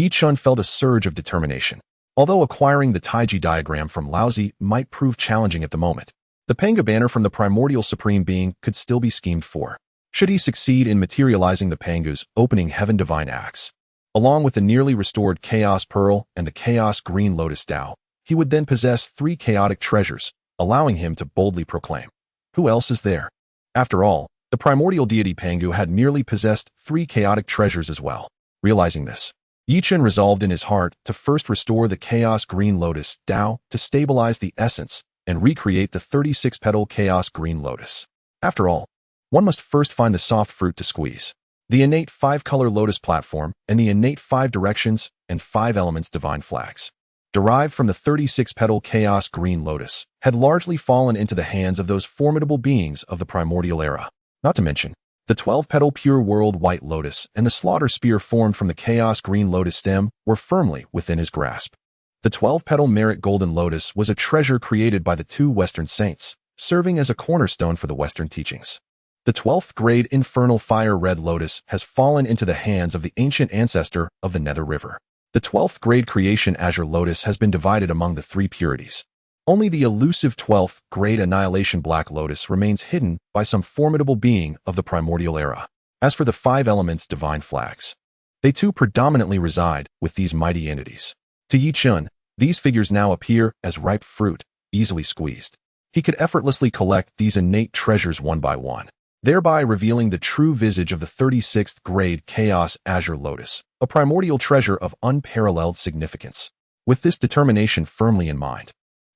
Chen felt a surge of determination. Although acquiring the Taiji diagram from Laozi might prove challenging at the moment, the Panga banner from the primordial supreme being could still be schemed for. Should he succeed in materializing the Panga's opening heaven divine axe, along with the nearly restored Chaos Pearl and the Chaos Green Lotus Tao, he would then possess 3 chaotic treasures, allowing him to boldly proclaim, "Who else is there?" After all, the primordial deity Pangu had merely possessed 3 chaotic treasures as well. Realizing this, Chen resolved in his heart to first restore the Chaos Green Lotus Tao to stabilize the essence and recreate the 36-petal Chaos Green Lotus. After all, one must first find the soft fruit to squeeze. The innate 5-color lotus platform and the innate 5 directions and 5 elements divine flags, derived from the 36-petal Chaos Green Lotus, had largely fallen into the hands of those formidable beings of the primordial era. Not to mention, the 12-petal pure world white lotus and the slaughter spear formed from the Chaos Green Lotus stem were firmly within his grasp. The 12-petal merit golden lotus was a treasure created by the two Western saints, serving as a cornerstone for the Western teachings. The 12th grade infernal fire red lotus has fallen into the hands of the ancient ancestor of the Nether River. The 12th grade creation azure lotus has been divided among the three purities. Only the elusive 12th grade annihilation black lotus remains hidden by some formidable being of the primordial era. As for the 5 elements divine flags, they too predominantly reside with these mighty entities. To Yi Chun, these figures now appear as ripe fruit, easily squeezed. He could effortlessly collect these innate treasures one by one, thereby revealing the true visage of the 36th grade Chaos Azure Lotus, a primordial treasure of unparalleled significance. With this determination firmly in mind,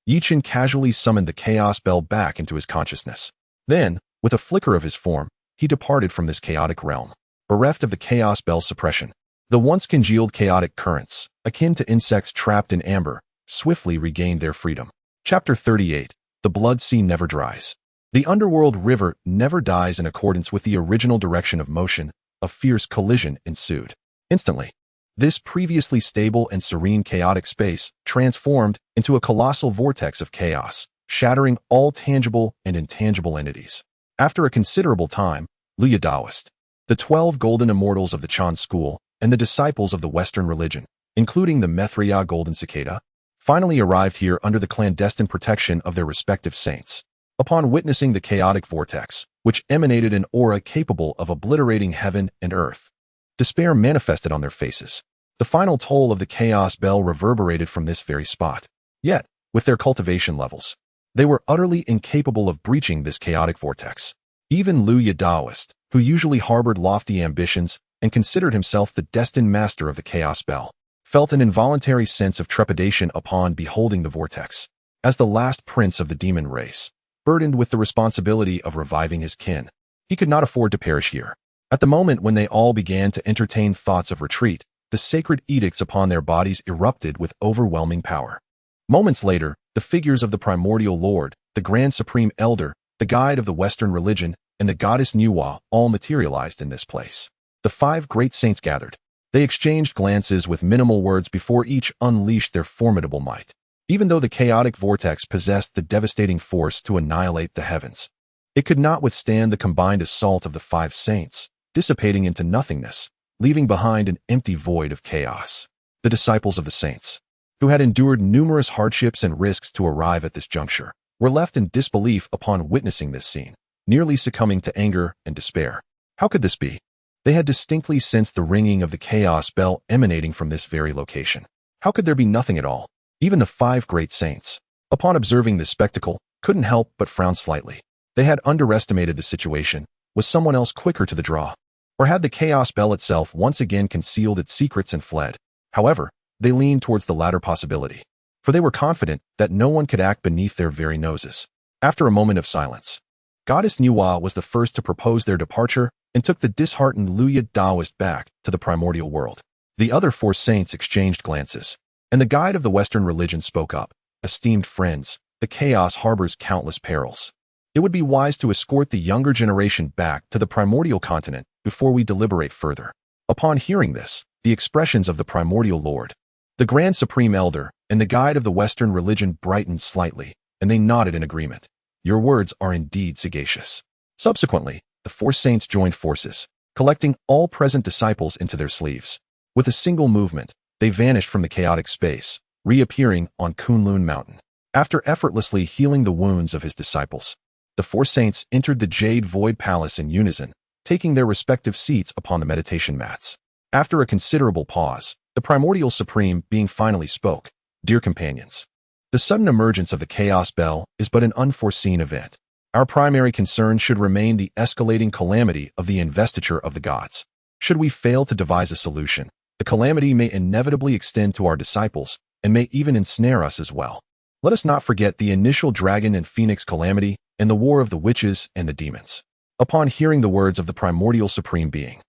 Yi Chun casually summoned the Chaos Bell back into his consciousness. Then, with a flicker of his form, he departed from this chaotic realm, bereft of the Chaos Bell suppression. The once congealed chaotic currents, akin to insects trapped in amber, swiftly regained their freedom. Chapter 38. The Blood Sea Never Dries. The underworld river never dies. In accordance with the original direction of motion, a fierce collision ensued. Instantly, this previously stable and serene chaotic space transformed into a colossal vortex of chaos, shattering all tangible and intangible entities. After a considerable time, Luya Taoist, the 12 golden immortals of the Chan school, and the disciples of the Western religion, including the Methria golden cicada, finally arrived here under the clandestine protection of their respective saints. Upon witnessing the chaotic vortex, which emanated an aura capable of obliterating heaven and earth, despair manifested on their faces. The final toll of the chaos bell reverberated from this very spot. Yet, with their cultivation levels, they were utterly incapable of breaching this chaotic vortex. Even Luya Taoist, who usually harbored lofty ambitions and considered himself the destined master of the chaos bell, felt an involuntary sense of trepidation upon beholding the vortex. As the last prince of the demon race, burdened with the responsibility of reviving his kin, he could not afford to perish here. At the moment when they all began to entertain thoughts of retreat, the sacred edicts upon their bodies erupted with overwhelming power. Moments later, the figures of the Primordial Lord, the Grand Supreme Elder, the Guide of the Western religion, and the Goddess Nuwa all materialized in this place. The 5 great saints gathered. They exchanged glances with minimal words before each unleashed their formidable might. Even though the chaotic vortex possessed the devastating force to annihilate the heavens, it could not withstand the combined assault of the 5 saints, dissipating into nothingness, leaving behind an empty void of chaos. The disciples of the saints, who had endured numerous hardships and risks to arrive at this juncture, were left in disbelief upon witnessing this scene, nearly succumbing to anger and despair. How could this be? They had distinctly sensed the ringing of the chaos bell emanating from this very location. How could there be nothing at all? Even the 5 great saints, upon observing this spectacle, couldn't help but frown slightly. They had underestimated the situation. Was someone else quicker to the draw? Or had the chaos bell itself once again concealed its secrets and fled? However, they leaned towards the latter possibility, for they were confident that no one could act beneath their very noses. After a moment of silence, Goddess Nuwa was the first to propose their departure and took the disheartened Luya Taoist back to the primordial world. The other 4 saints exchanged glances, and the guide of the Western religion spoke up. Esteemed friends, the chaos harbors countless perils. It would be wise to escort the younger generation back to the primordial continent before we deliberate further. Upon hearing this, the expressions of the Primordial Lord, the Grand Supreme Elder, and the guide of the Western religion brightened slightly, and they nodded in agreement. Your words are indeed sagacious. Subsequently, the 4 saints joined forces, collecting all present disciples into their sleeves. With a single movement, they vanished from the chaotic space, reappearing on Kunlun Mountain. After effortlessly healing the wounds of his disciples, the 4 saints entered the Jade Void Palace in unison, taking their respective seats upon the meditation mats. After a considerable pause, the Primordial Supreme being finally spoke. Dear companions, the sudden emergence of the Chaos Bell is but an unforeseen event. Our primary concern should remain the escalating calamity of the investiture of the gods. Should we fail to devise a solution, the calamity may inevitably extend to our disciples and may even ensnare us as well. Let us not forget the initial dragon and phoenix calamity and the war of the witches and the demons. Upon hearing the words of the Primordial Supreme Being,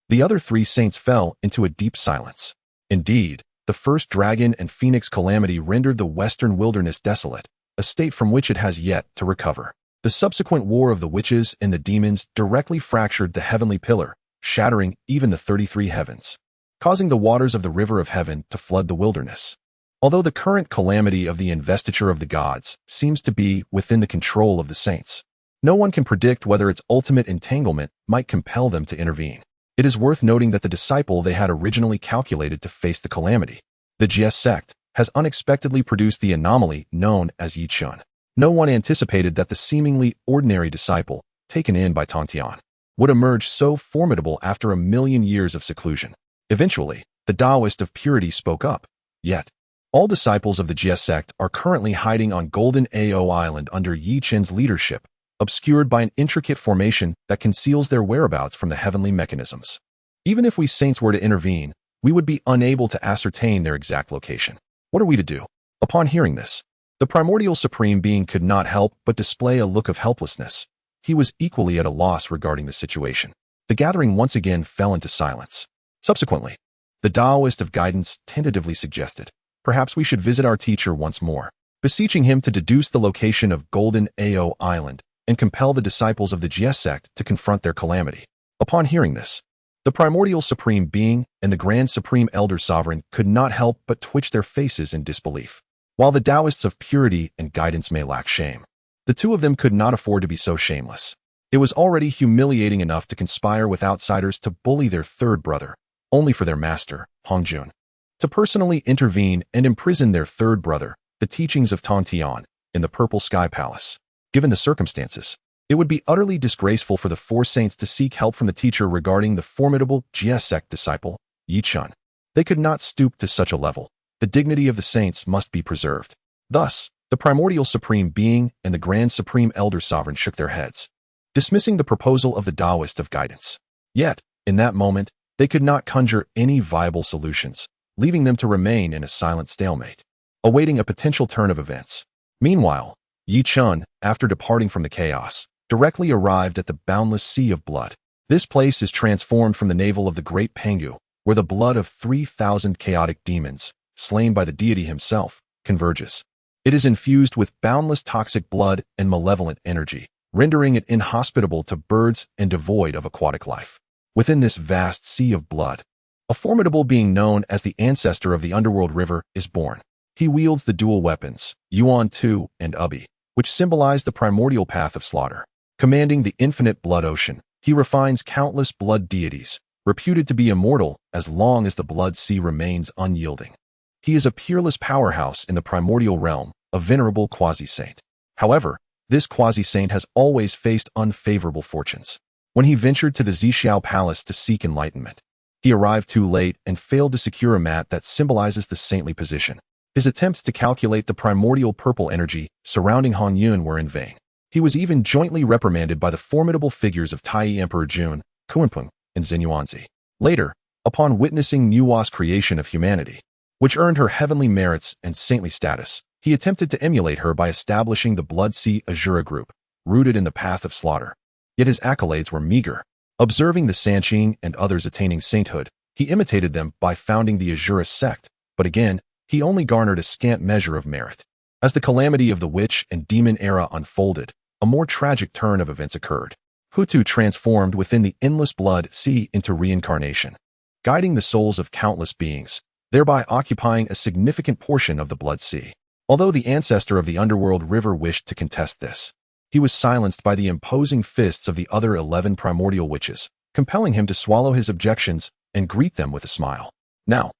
the other 3 saints fell into a deep silence. Indeed, the first dragon and phoenix calamity rendered the western wilderness desolate, a state from which it has yet to recover. The subsequent war of the witches and the demons directly fractured the heavenly pillar, shattering even the 33 heavens, causing the waters of the river of heaven to flood the wilderness. Although the current calamity of the investiture of the gods seems to be within the control of the saints, no one can predict whether its ultimate entanglement might compel them to intervene. It is worth noting that the disciple they had originally calculated to face the calamity, the Jie Sect, has unexpectedly produced the anomaly known as Chen. No one anticipated that the seemingly ordinary disciple, taken in by Tongtian, would emerge so formidable after 1,000,000 years of seclusion. Eventually, the Taoist of purity spoke up. Yet, all disciples of the Jie Sect are currently hiding on Golden Ao Island under Chen's leadership, obscured by an intricate formation that conceals their whereabouts from the heavenly mechanisms. Even if we saints were to intervene, we would be unable to ascertain their exact location. What are we to do? Upon hearing this, the primordial supreme being could not help but display a look of helplessness. He was equally at a loss regarding the situation. The gathering once again fell into silence. Subsequently, the Taoist of guidance tentatively suggested, perhaps we should visit our teacher once more, beseeching him to deduce the location of Golden Ao Island and compel the disciples of the Jie Sect to confront their calamity. Upon hearing this, the primordial supreme being and the grand supreme elder sovereign could not help but twitch their faces in disbelief. While the Taoists of purity and guidance may lack shame, the two of them could not afford to be so shameless. It was already humiliating enough to conspire with outsiders to bully their third brother, only for their master, Hongjun, to personally intervene and imprison their third brother, the teachings of Tongtian, in the Purple Sky Palace. Given the circumstances, it would be utterly disgraceful for the four saints to seek help from the teacher regarding the formidable Jie Sect disciple, Chen. They could not stoop to such a level. The dignity of the saints must be preserved. Thus, the primordial supreme being and the grand supreme elder sovereign shook their heads, dismissing the proposal of the Taoist of guidance. Yet, in that moment, they could not conjure any viable solutions, leaving them to remain in a silent stalemate, awaiting a potential turn of events. Meanwhile, Chen, after departing from the chaos, directly arrived at the boundless sea of blood. This place is transformed from the navel of the great Pangu, where the blood of 3,000 chaotic demons, slain by the deity himself, converges. It is infused with boundless toxic blood and malevolent energy, rendering it inhospitable to birds and devoid of aquatic life. Within this vast sea of blood, a formidable being known as the ancestor of the underworld river is born. He wields the dual weapons, Yuan Shi and Ubi, which symbolize the primordial path of slaughter. Commanding the infinite blood ocean, he refines countless blood deities, reputed to be immortal as long as the blood sea remains unyielding. He is a peerless powerhouse in the primordial realm, a venerable quasi-saint. However, this quasi-saint has always faced unfavorable fortunes. When he ventured to the San Xiao palace to seek enlightenment, he arrived too late and failed to secure a mat that symbolizes the saintly position. His attempts to calculate the primordial purple energy surrounding Hongyun were in vain. He was even jointly reprimanded by the formidable figures of Tai Emperor Jun, Kuanpeng, and Xinyuanzi. Later, upon witnessing Nuwa's creation of humanity, which earned her heavenly merits and saintly status, he attempted to emulate her by establishing the Blood Sea Azura group, rooted in the path of slaughter. Yet his accolades were meager. Observing the Sanqing and others attaining sainthood, he imitated them by founding the Azura sect, but again, he only garnered a scant measure of merit. As the calamity of the witch and demon era unfolded, a more tragic turn of events occurred. Hutu transformed within the endless blood sea into reincarnation, guiding the souls of countless beings, thereby occupying a significant portion of the blood sea. Although the ancestor of the underworld river wished to contest this, he was silenced by the imposing fists of the other 11 primordial witches, compelling him to swallow his objections and greet them with a smile. Now,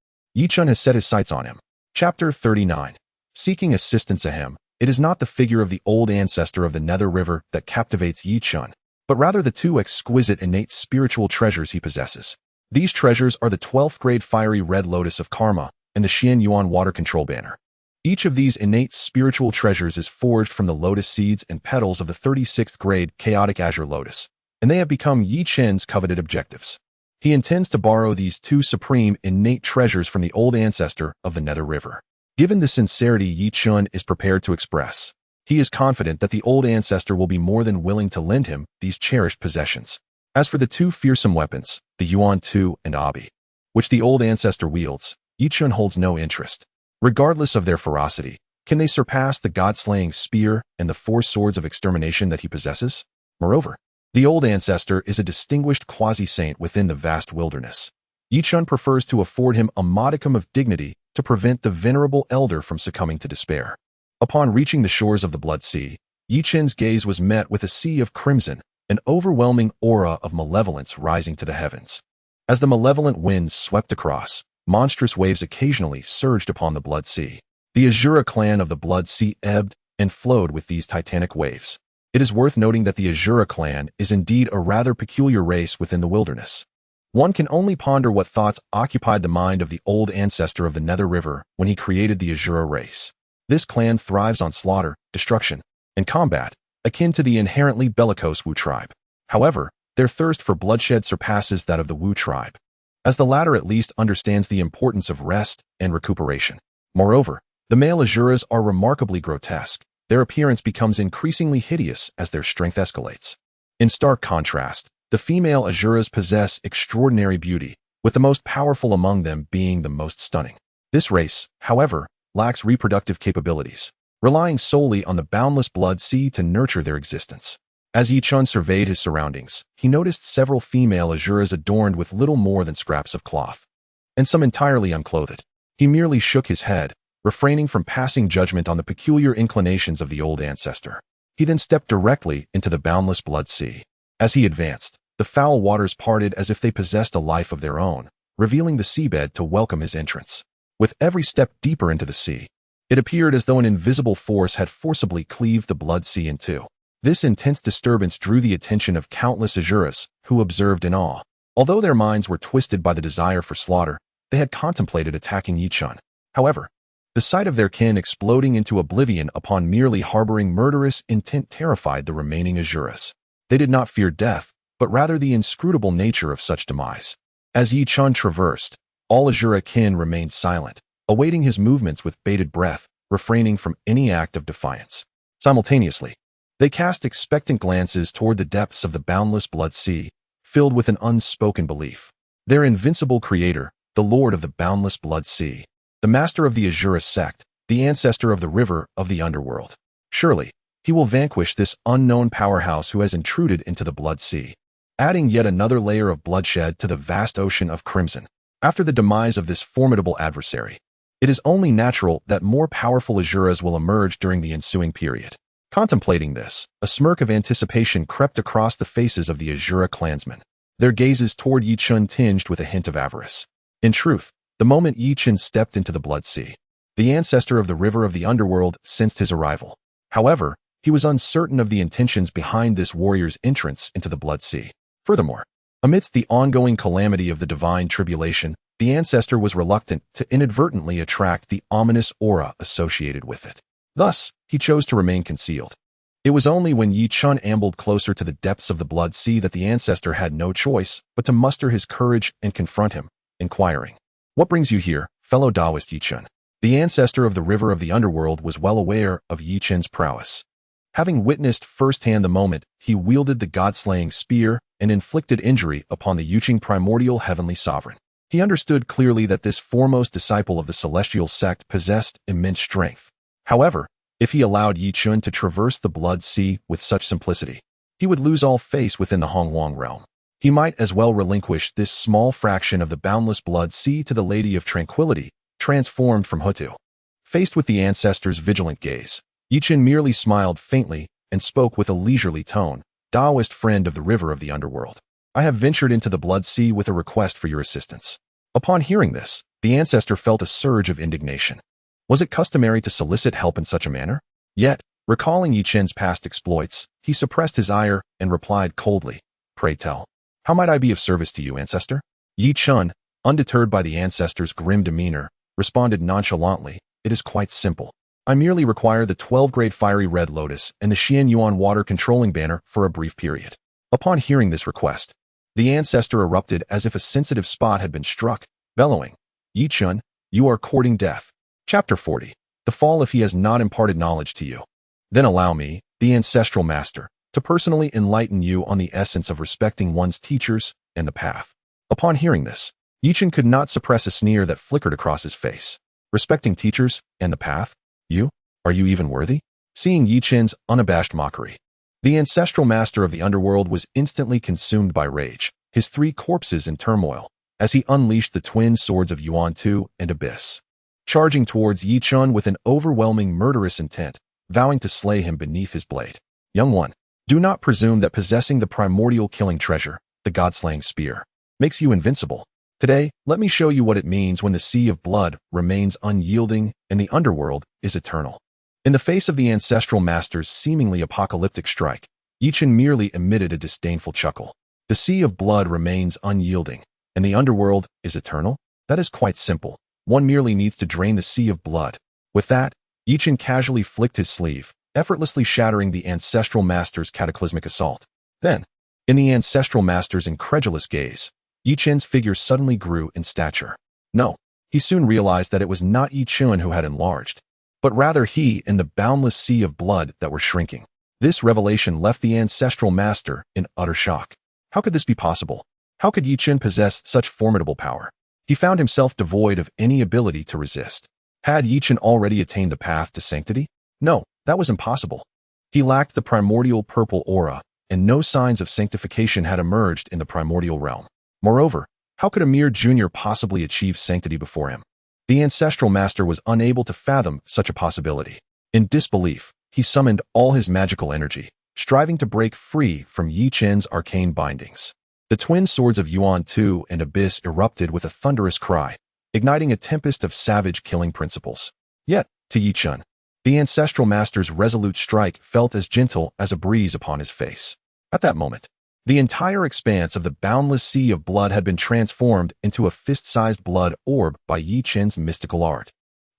Chen has set his sights on him. Chapter 39. Seeking assistance ahem. It is not the figure of the old ancestor of the Nether River that captivates Chen, but rather the two exquisite innate spiritual treasures he possesses. These treasures are the 12th grade fiery red lotus of karma and the Xian Yuan water control banner. Each of these innate spiritual treasures is forged from the lotus seeds and petals of the 36th grade chaotic azure lotus, and they have become Chen's coveted objectives. He intends to borrow these two supreme innate treasures from the old ancestor of the Nether River. Given the sincerity Chen is prepared to express, he is confident that the old ancestor will be more than willing to lend him these cherished possessions. As for the two fearsome weapons, the Yuan Shi and Abi, which the old ancestor wields, Chen holds no interest. Regardless of their ferocity, can they surpass the god-slaying spear and the 4 swords of extermination that he possesses? Moreover, the old ancestor is a distinguished quasi-saint within the vast wilderness. Chen prefers to afford him a modicum of dignity to prevent the venerable elder from succumbing to despair. Upon reaching the shores of the Blood Sea, Yi Chen's gaze was met with a sea of crimson, an overwhelming aura of malevolence rising to the heavens. As the malevolent winds swept across, monstrous waves occasionally surged upon the Blood Sea. The Azura clan of the Blood Sea ebbed and flowed with these titanic waves. It is worth noting that the Azura clan is indeed a rather peculiar race within the wilderness. One can only ponder what thoughts occupied the mind of the old ancestor of the Nether River when he created the Azura race. This clan thrives on slaughter, destruction, and combat, akin to the inherently bellicose Wu tribe. However, their thirst for bloodshed surpasses that of the Wu tribe, as the latter at least understands the importance of rest and recuperation. Moreover, the male Azuras are remarkably grotesque. Their appearance becomes increasingly hideous as their strength escalates. In stark contrast, the female Azuras possess extraordinary beauty, with the most powerful among them being the most stunning. This race, however, lacks reproductive capabilities, relying solely on the boundless Blood Sea to nurture their existence. As Yi Chen surveyed his surroundings, he noticed several female Azuras adorned with little more than scraps of cloth, and some entirely unclothed. He merely shook his head, refraining from passing judgment on the peculiar inclinations of the old ancestor. He then stepped directly into the boundless Blood Sea. As he advanced, the foul waters parted as if they possessed a life of their own, revealing the seabed to welcome his entrance. With every step deeper into the sea, it appeared as though an invisible force had forcibly cleaved the Blood Sea in two. This intense disturbance drew the attention of countless Azuras, who observed in awe. Although their minds were twisted by the desire for slaughter, they had contemplated attacking Yi Chen. However, the sight of their kin exploding into oblivion upon merely harboring murderous intent terrified the remaining Azuras. They did not fear death, but rather the inscrutable nature of such demise. As Yi Chen traversed, all Azura kin remained silent, awaiting his movements with bated breath, refraining from any act of defiance. Simultaneously, they cast expectant glances toward the depths of the boundless Blood Sea, filled with an unspoken belief. Their invincible creator, the Lord of the boundless Blood Sea, the master of the Jie Sect, the ancestor of the river of the underworld. Surely, he will vanquish this unknown powerhouse who has intruded into the Blood Sea, adding yet another layer of bloodshed to the vast ocean of crimson. After the demise of this formidable adversary, it is only natural that more powerful Azuras will emerge during the ensuing period. Contemplating this, a smirk of anticipation crept across the faces of the Azura clansmen, their gazes toward Yi Chen tinged with a hint of avarice. In truth, the moment Yi Chen stepped into the Blood Sea, the ancestor of the river of the underworld sensed his arrival. However, he was uncertain of the intentions behind this warrior's entrance into the Blood Sea. Furthermore, amidst the ongoing calamity of the divine tribulation, the ancestor was reluctant to inadvertently attract the ominous aura associated with it. Thus, he chose to remain concealed. It was only when Yi Chen ambled closer to the depths of the Blood Sea that the ancestor had no choice but to muster his courage and confront him, inquiring, "What brings you here, fellow Taoist Yi Chen?" The ancestor of the river of the underworld was well aware of Yi Chen's prowess. Having witnessed firsthand the moment he wielded the god-slaying spear and inflicted injury upon the Yuching primordial heavenly sovereign, he understood clearly that this foremost disciple of the celestial sect possessed immense strength. However, if he allowed Yi Chen to traverse the Blood Sea with such simplicity, he would lose all face within the Hongwang realm. He might as well relinquish this small fraction of the boundless Blood Sea to the Lady of Tranquility, transformed from Hutu. Faced with the ancestor's vigilant gaze, Yi Chen merely smiled faintly and spoke with a leisurely tone, "Taoist friend of the river of the underworld, I have ventured into the Blood Sea with a request for your assistance." Upon hearing this, the ancestor felt a surge of indignation. Was it customary to solicit help in such a manner? Yet, recalling Yi Chen's past exploits, he suppressed his ire and replied coldly, "Pray tell, how might I be of service to you, ancestor?" Yi Chen, undeterred by the ancestor's grim demeanor, responded nonchalantly, "It is quite simple. I merely require the 12-grade fiery red lotus and the Xian Yuan water controlling banner for a brief period." Upon hearing this request, the ancestor erupted as if a sensitive spot had been struck, bellowing, "Yi Chen, you are courting death." Chapter 40. The Fall if he has not imparted knowledge to you. Then allow me, the ancestral master, to personally enlighten you on the essence of respecting one's teachers and the path. Upon hearing this, Yi Chen could not suppress a sneer that flickered across his face. Respecting teachers and the path? You? Are you even worthy? Seeing Yi Chen's unabashed mockery, the ancestral master of the underworld was instantly consumed by rage, his three corpses in turmoil, as he unleashed the twin swords of Yuan Tu and Abyss. charging towards Yi Chen with an overwhelming murderous intent, vowing to slay him beneath his blade. Young one, do not presume that possessing the primordial killing treasure, the god-slaying spear, makes you invincible. Today, let me show you what it means when the sea of blood remains unyielding and the underworld is eternal. In the face of the ancestral master's seemingly apocalyptic strike, Yi Chen merely emitted a disdainful chuckle. The sea of blood remains unyielding, and the underworld is eternal? That is quite simple. One merely needs to drain the sea of blood. With that, Yi Chen casually flicked his sleeve, effortlessly shattering the ancestral master's cataclysmic assault. Then, in the ancestral master's incredulous gaze, Yi Chen's figure suddenly grew in stature. No, he soon realized that it was not Yi Chen who had enlarged, but rather he and the boundless sea of blood that were shrinking. This revelation left the ancestral master in utter shock. How could this be possible? How could Yi Chen possess such formidable power? He found himself devoid of any ability to resist. Had Yi Chen already attained the path to sanctity? No, that was impossible. He lacked the primordial purple aura, and no signs of sanctification had emerged in the primordial realm. Moreover, how could a mere junior possibly achieve sanctity before him? The ancestral master was unable to fathom such a possibility. In disbelief, he summoned all his magical energy, striving to break free from Yi Chen's arcane bindings. The twin swords of Yuan Shi and Abyss erupted with a thunderous cry, igniting a tempest of savage killing principles. Yet, to Yi Chen, the ancestral master's resolute strike felt as gentle as a breeze upon his face. At that moment, the entire expanse of the boundless sea of blood had been transformed into a fist-sized blood orb by Yi Chen's mystical art.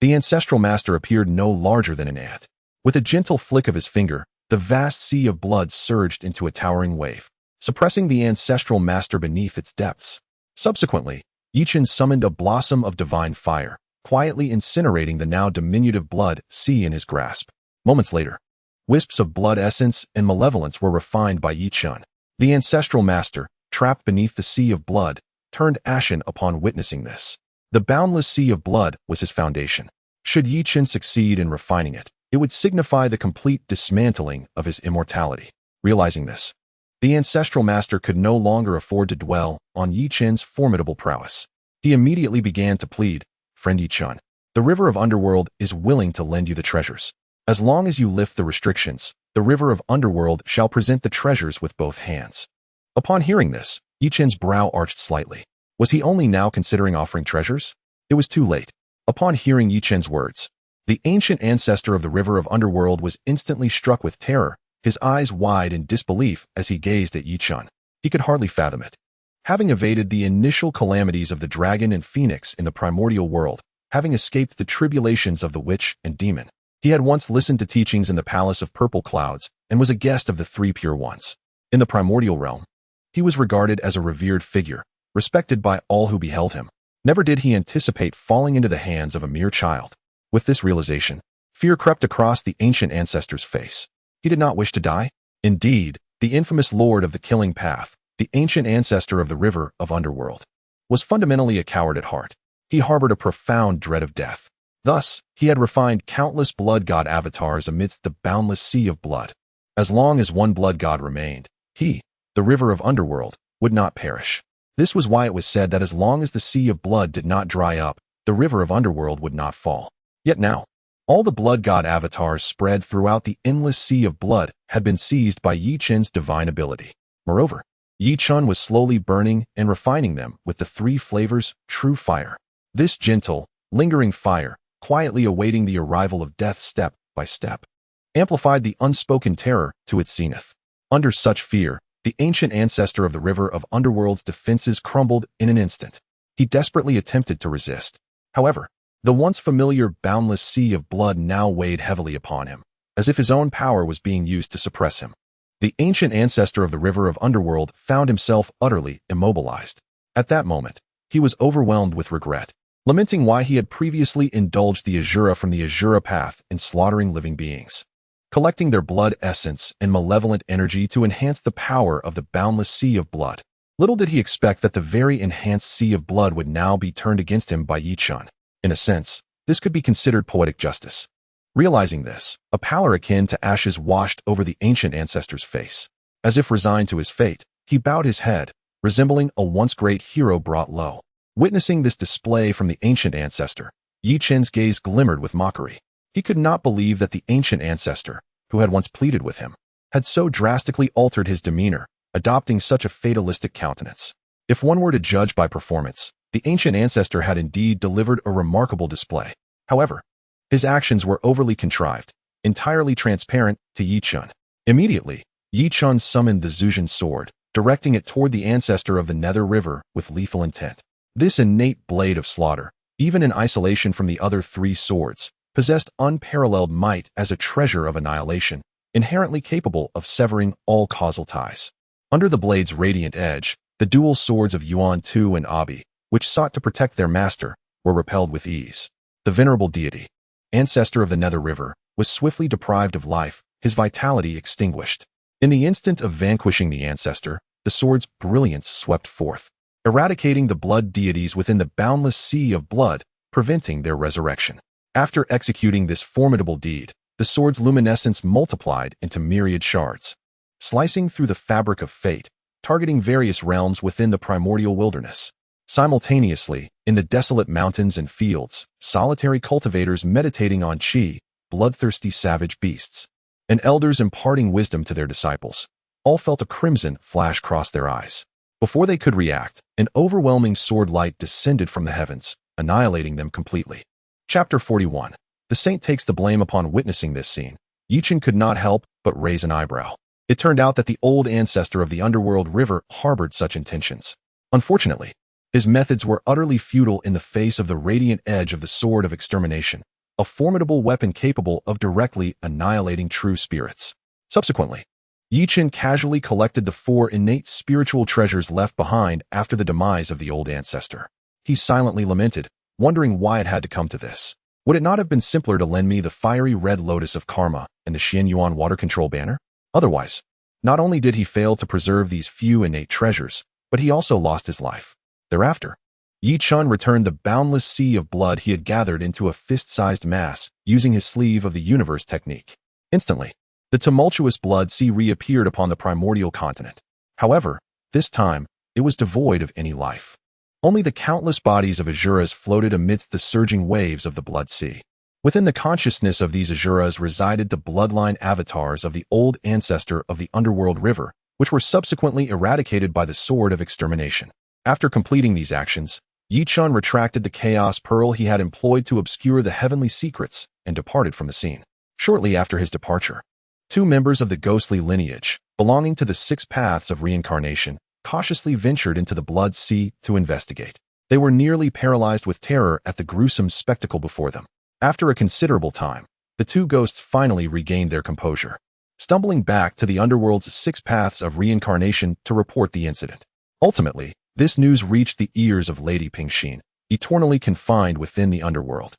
The ancestral master appeared no larger than an ant. With a gentle flick of his finger, the vast sea of blood surged into a towering wave, suppressing the ancestral master beneath its depths. Subsequently, Yi Chen summoned a blossom of divine fire, quietly incinerating the now diminutive blood sea in his grasp. Moments later, wisps of blood essence and malevolence were refined by Yi Chen. The ancestral master, trapped beneath the sea of blood, turned ashen upon witnessing this. The boundless sea of blood was his foundation. Should Yi Chen succeed in refining it, it would signify the complete dismantling of his immortality. Realizing this, the ancestral master could no longer afford to dwell on Yi Chen's formidable prowess. He immediately began to plead, "Friend Yi Chen, the river of underworld is willing to lend you the treasures. As long as you lift the restrictions, the river of underworld shall present the treasures with both hands." Upon hearing this, Yi Chen's brow arched slightly. Was he only now considering offering treasures? It was too late. Upon hearing Yi Chen's words, the ancient ancestor of the river of underworld was instantly struck with terror, his eyes wide in disbelief as he gazed at Yi Chen. He could hardly fathom it. Having evaded the initial calamities of the dragon and phoenix in the primordial world, having escaped the tribulations of the witch and demon, he had once listened to teachings in the palace of purple clouds and was a guest of the three pure ones. In the primordial realm, he was regarded as a revered figure, respected by all who beheld him. Never did he anticipate falling into the hands of a mere child. With this realization, fear crept across the ancient ancestor's face. He did not wish to die. Indeed, the infamous lord of the killing path, the ancient ancestor of the river of underworld, was fundamentally a coward at heart. He harbored a profound dread of death. Thus, he had refined countless blood god avatars amidst the boundless sea of blood. As long as one blood god remained, he, the river of underworld, would not perish. This was why it was said that as long as the sea of blood did not dry up, the river of underworld would not fall. Yet now, all the blood god avatars spread throughout the endless sea of blood had been seized by Yi Chen's divine ability. Moreover, Yi Chen was slowly burning and refining them with the three flavors, true fire. This gentle, lingering fire, quietly awaiting the arrival of death step by step, amplified the unspoken terror to its zenith. Under such fear, the ancient ancestor of the river of underworld's defenses crumbled in an instant. He desperately attempted to resist. However, the once familiar boundless sea of blood now weighed heavily upon him, as if his own power was being used to suppress him. The ancient ancestor of the river of underworld found himself utterly immobilized. At that moment, he was overwhelmed with regret, lamenting why he had previously indulged the Azura from the Azura path in slaughtering living beings, collecting their blood essence and malevolent energy to enhance the power of the boundless sea of blood. Little did he expect that the very enhanced sea of blood would now be turned against him by Yi Chen. In a sense, this could be considered poetic justice. Realizing this, a pallor akin to ashes washed over the ancient ancestor's face. As if resigned to his fate, he bowed his head, resembling a once great hero brought low. Witnessing this display from the ancient ancestor, Yi Chen's gaze glimmered with mockery. He could not believe that the ancient ancestor, who had once pleaded with him, had so drastically altered his demeanor, adopting such a fatalistic countenance. If one were to judge by performance, the ancient ancestor had indeed delivered a remarkable display. However, his actions were overly contrived, entirely transparent to Yi Chen. Immediately, Yi Chen summoned the Zhujian sword, directing it toward the ancestor of the Nether River with lethal intent. This innate blade of slaughter, even in isolation from the other three swords, possessed unparalleled might as a treasure of annihilation, inherently capable of severing all causal ties. Under the blade's radiant edge, the dual swords of Yuan Shi and Abi, which sought to protect their master, were repelled with ease. The venerable deity, ancestor of the Nether River, was swiftly deprived of life, his vitality extinguished. In the instant of vanquishing the ancestor, the sword's brilliance swept forth, eradicating the blood deities within the boundless sea of blood, preventing their resurrection. After executing this formidable deed, the sword's luminescence multiplied into myriad shards, slicing through the fabric of fate, targeting various realms within the primordial wilderness. Simultaneously, in the desolate mountains and fields, solitary cultivators meditating on qi, bloodthirsty savage beasts, and elders imparting wisdom to their disciples, all felt a crimson flash cross their eyes. Before they could react, an overwhelming sword light descended from the heavens, annihilating them completely. Chapter 41. The saint takes the blame. Upon witnessing this scene, Yi Chen could not help but raise an eyebrow. It turned out that the old ancestor of the underworld river harbored such intentions. Unfortunately, his methods were utterly futile in the face of the radiant edge of the sword of extermination, a formidable weapon capable of directly annihilating true spirits. Subsequently, Yi Chen casually collected the 4 innate spiritual treasures left behind after the demise of the old ancestor. He silently lamented, wondering why it had to come to this. Would it not have been simpler to lend me the fiery red lotus of karma and the Xianyuan water control banner? Otherwise, not only did he fail to preserve these few innate treasures, but he also lost his life. Thereafter, Yi Chen returned the boundless sea of blood he had gathered into a fist-sized mass using his sleeve of the universe technique. Instantly, the tumultuous blood sea reappeared upon the primordial continent. However, this time, it was devoid of any life. Only the countless bodies of Asuras floated amidst the surging waves of the blood sea. Within the consciousness of these Asuras resided the bloodline avatars of the old ancestor of the underworld river, which were subsequently eradicated by the sword of extermination. After completing these actions, Yi Chen retracted the chaos pearl he had employed to obscure the heavenly secrets and departed from the scene. Shortly after his departure, 2 members of the ghostly lineage, belonging to the 6 paths of reincarnation, cautiously ventured into the blood sea to investigate. They were nearly paralyzed with terror at the gruesome spectacle before them. After a considerable time, the 2 ghosts finally regained their composure, stumbling back to the underworld's 6 paths of reincarnation to report the incident. Ultimately, this news reached the ears of Lady Pingxin, eternally confined within the underworld.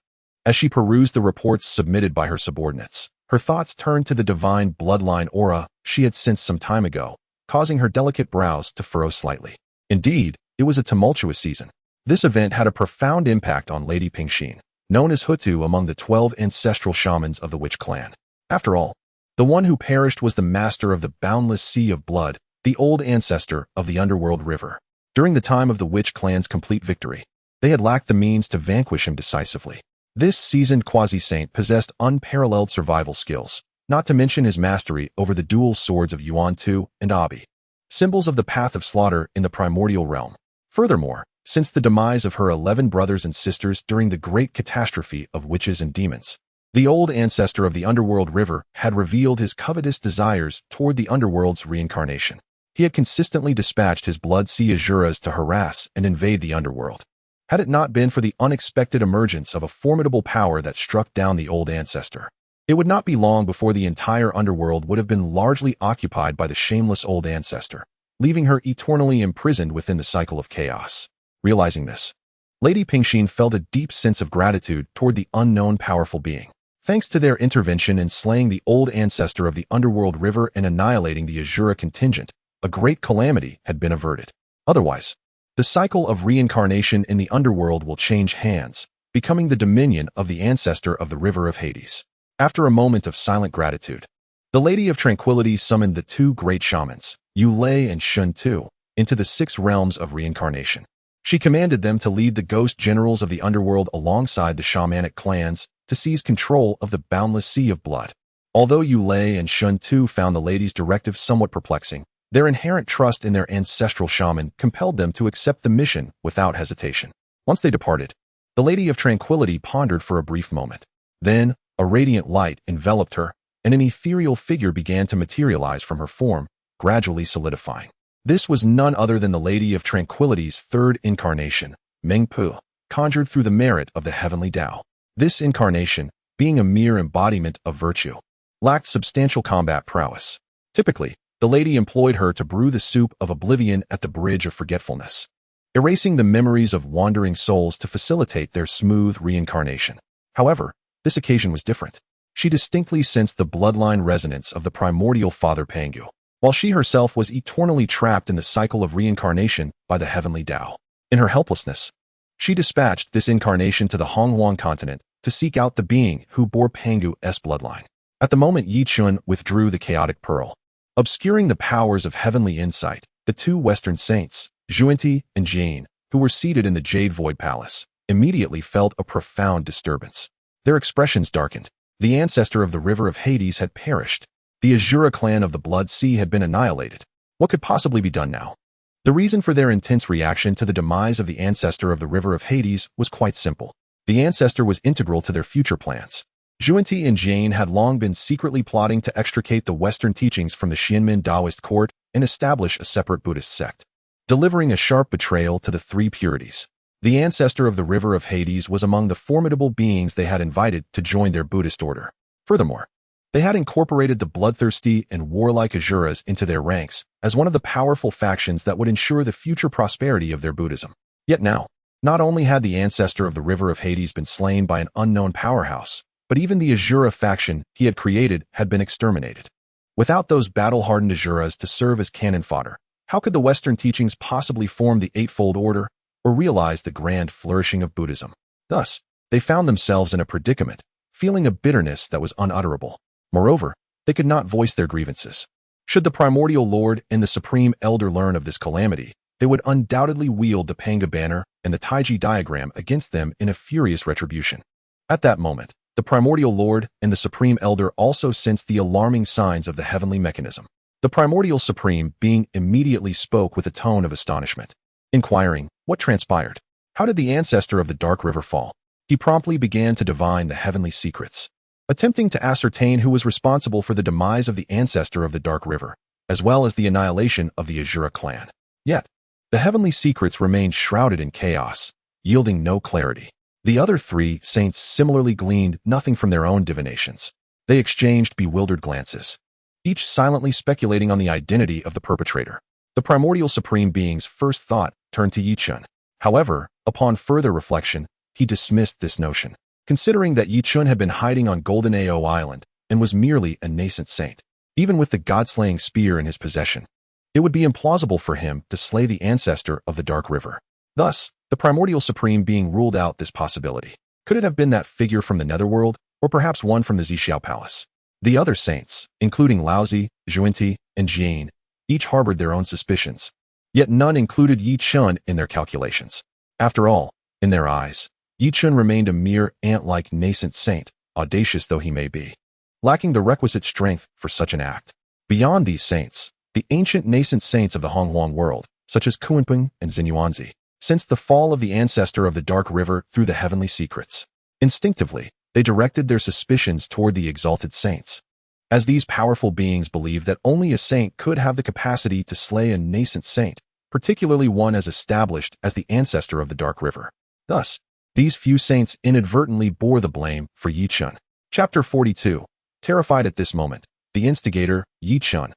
As she perused the reports submitted by her subordinates, her thoughts turned to the divine bloodline aura she had sensed some time ago, causing her delicate brows to furrow slightly. Indeed, it was a tumultuous season. This event had a profound impact on Lady Pingxin, known as Hutu among the 12 ancestral shamans of the witch clan. After all, the one who perished was the master of the boundless sea of blood, the old ancestor of the underworld river. During the time of the witch clan's complete victory, they had lacked the means to vanquish him decisively. This seasoned quasi-saint possessed unparalleled survival skills, not to mention his mastery over the dual swords of Yuan Shi and Abi, symbols of the path of slaughter in the primordial realm. Furthermore, since the demise of her 11 brothers and sisters during the great catastrophe of witches and demons, the old ancestor of the underworld river had revealed his covetous desires toward the underworld's reincarnation. He had consistently dispatched his blood sea Asuras to harass and invade the underworld. Had it not been for the unexpected emergence of a formidable power that struck down the old ancestor, it would not be long before the entire underworld would have been largely occupied by the shameless old ancestor, leaving her eternally imprisoned within the cycle of chaos. Realizing this, Lady Pingxin felt a deep sense of gratitude toward the unknown powerful being. Thanks to their intervention in slaying the old ancestor of the underworld river and annihilating the Asura contingent, a great calamity had been averted. Otherwise, the cycle of reincarnation in the underworld will change hands, becoming the dominion of the ancestor of the river of Hades. After a moment of silent gratitude, the Lady of Tranquility summoned the 2 great shamans, Yu Lei and Shun Tu, into the 6 realms of reincarnation. She commanded them to lead the ghost generals of the underworld alongside the shamanic clans to seize control of the boundless sea of blood. Although Yu Lei and Shun Tu found the lady's directive somewhat perplexing, their inherent trust in their ancestral shaman compelled them to accept the mission without hesitation. Once they departed, the Lady of Tranquility pondered for a brief moment. Then, a radiant light enveloped her, and an ethereal figure began to materialize from her form, gradually solidifying. This was none other than the Lady of Tranquility's third incarnation, Meng Pu, conjured through the merit of the heavenly Tao. This incarnation, being a mere embodiment of virtue, lacked substantial combat prowess. Typically, the lady employed her to brew the soup of oblivion at the bridge of forgetfulness, erasing the memories of wandering souls to facilitate their smooth reincarnation. However, this occasion was different. She distinctly sensed the bloodline resonance of the primordial father Pangu, while she herself was eternally trapped in the cycle of reincarnation by the heavenly Tao. In her helplessness, she dispatched this incarnation to the Honghuang continent to seek out the being who bore Pangu's bloodline. At the moment Yi Chun withdrew the chaotic pearl, obscuring the powers of heavenly insight, the two Western saints, Zhuanti and Jane, who were seated in the Jade Void Palace, immediately felt a profound disturbance. Their expressions darkened. The ancestor of the river of Hades had perished. The Azura clan of the Blood Sea had been annihilated. What could possibly be done now? The reason for their intense reaction to the demise of the ancestor of the river of Hades was quite simple. The ancestor was integral to their future plans. Zhuanti and Jane had long been secretly plotting to extricate the Western teachings from the Xianmin Taoist court and establish a separate Buddhist sect, delivering a sharp betrayal to the three purities. The ancestor of the river of Hades was among the formidable beings they had invited to join their Buddhist order. Furthermore, they had incorporated the bloodthirsty and warlike Azuras into their ranks as one of the powerful factions that would ensure the future prosperity of their Buddhism. Yet now, not only had the ancestor of the river of Hades been slain by an unknown powerhouse, but even the Azura faction he had created had been exterminated. Without those battle-hardened Azuras to serve as cannon fodder, how could the Western teachings possibly form the Eightfold Order or realize the grand flourishing of Buddhism? Thus, they found themselves in a predicament, feeling a bitterness that was unutterable. Moreover, they could not voice their grievances. Should the Primordial Lord and the Supreme Elder learn of this calamity, they would undoubtedly wield the Panga banner and the Taiji diagram against them in a furious retribution. At that moment, the Primordial Lord and the Supreme Elder also sensed the alarming signs of the heavenly mechanism. The Primordial Supreme Being immediately spoke with a tone of astonishment, inquiring, what transpired? How did the ancestor of the Dark River fall? He promptly began to divine the heavenly secrets, attempting to ascertain who was responsible for the demise of the ancestor of the Dark River, as well as the annihilation of the Azura clan. Yet, the heavenly secrets remained shrouded in chaos, yielding no clarity. The other three saints similarly gleaned nothing from their own divinations. They exchanged bewildered glances, each silently speculating on the identity of the perpetrator. The Primordial Supreme Being's first thought turned to Yi Chun. However, upon further reflection, he dismissed this notion, considering that Yi Chun had been hiding on Golden Ao Island and was merely a nascent saint. Even with the god-slaying spear in his possession, it would be implausible for him to slay the ancestor of the Dark River. Thus, the Primordial Supreme Being ruled out this possibility. Could it have been that figure from the Netherworld, or perhaps one from the San Xiao Palace? The other saints, including Laozi, Zhuanti, and Jane, each harbored their own suspicions, yet none included Yi Chun in their calculations. After all, in their eyes, Yi Chun remained a mere ant-like nascent saint, audacious though he may be, lacking the requisite strength for such an act. Beyond these saints, the ancient nascent saints of the Honghuang world, such as Kunpeng and Xinyuanzi, sensed the fall of the ancestor of the Dark River through the heavenly secrets. Instinctively, they directed their suspicions toward the exalted saints, as these powerful beings believed that only a saint could have the capacity to slay a nascent saint, particularly one as established as the ancestor of the Dark River. Thus, these few saints inadvertently bore the blame for Yi Chun. Chapter 42. Terrified at this moment, the instigator, Yi Chun,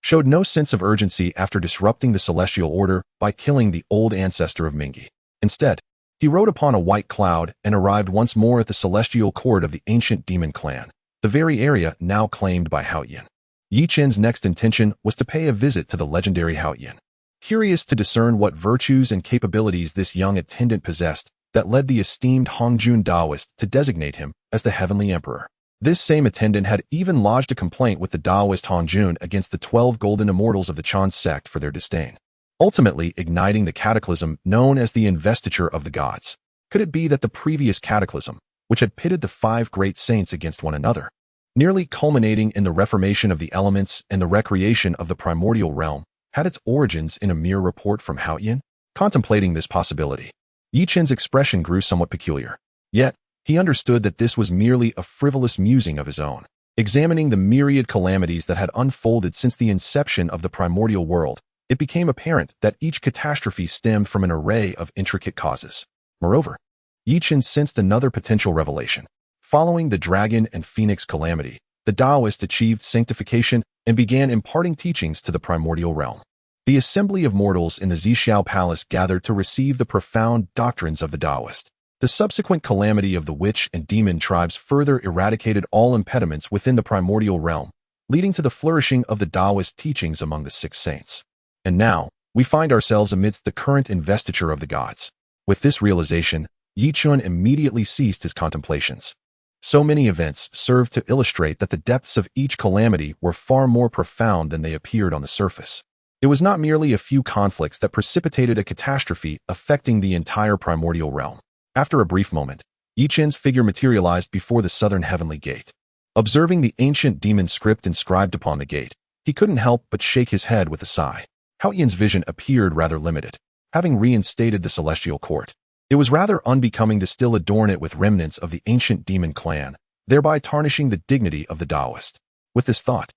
showed no sense of urgency after disrupting the celestial order by killing the old ancestor of Mingi. Instead, he rode upon a white cloud and arrived once more at the celestial court of the ancient demon clan, the very area now claimed by Haoyan. Yi Chen's next intention was to pay a visit to the legendary Haoyan. Curious to discern what virtues and capabilities this young attendant possessed that led the esteemed Hongjun Taoist to designate him as the Heavenly Emperor. This same attendant had even lodged a complaint with the Taoist Hongjun against the 12 golden immortals of the Chen sect for their disdain. ultimately igniting the cataclysm known as the investiture of the gods. Could it be that the previous cataclysm, which had pitted the 5 great saints against one another, nearly culminating in the reformation of the elements and the recreation of the primordial realm, had its origins in a mere report from Shouyang? Contemplating this possibility, Chen's expression grew somewhat peculiar. Yet, he understood that this was merely a frivolous musing of his own. Examining the myriad calamities that had unfolded since the inception of the primordial world, it became apparent that each catastrophe stemmed from an array of intricate causes. Moreover, Chen sensed another potential revelation. Following the dragon and phoenix calamity, the Taoists achieved sanctification and began imparting teachings to the primordial realm. The assembly of mortals in the San Xiao palace gathered to receive the profound doctrines of the Taoist. The subsequent calamity of the witch and demon tribes further eradicated all impediments within the primordial realm, leading to the flourishing of the Taoist teachings among the 6 saints. And now, we find ourselves amidst the current investiture of the gods. With this realization, Chen immediately ceased his contemplations. So many events served to illustrate that the depths of each calamity were far more profound than they appeared on the surface. It was not merely a few conflicts that precipitated a catastrophe affecting the entire primordial realm. After a brief moment, Chen's figure materialized before the southern heavenly gate. Observing the ancient demon script inscribed upon the gate, he couldn't help but shake his head with a sigh. Shouyang's vision appeared rather limited. Having reinstated the celestial court, it was rather unbecoming to still adorn it with remnants of the ancient demon clan, thereby tarnishing the dignity of the Taoist. With this thought,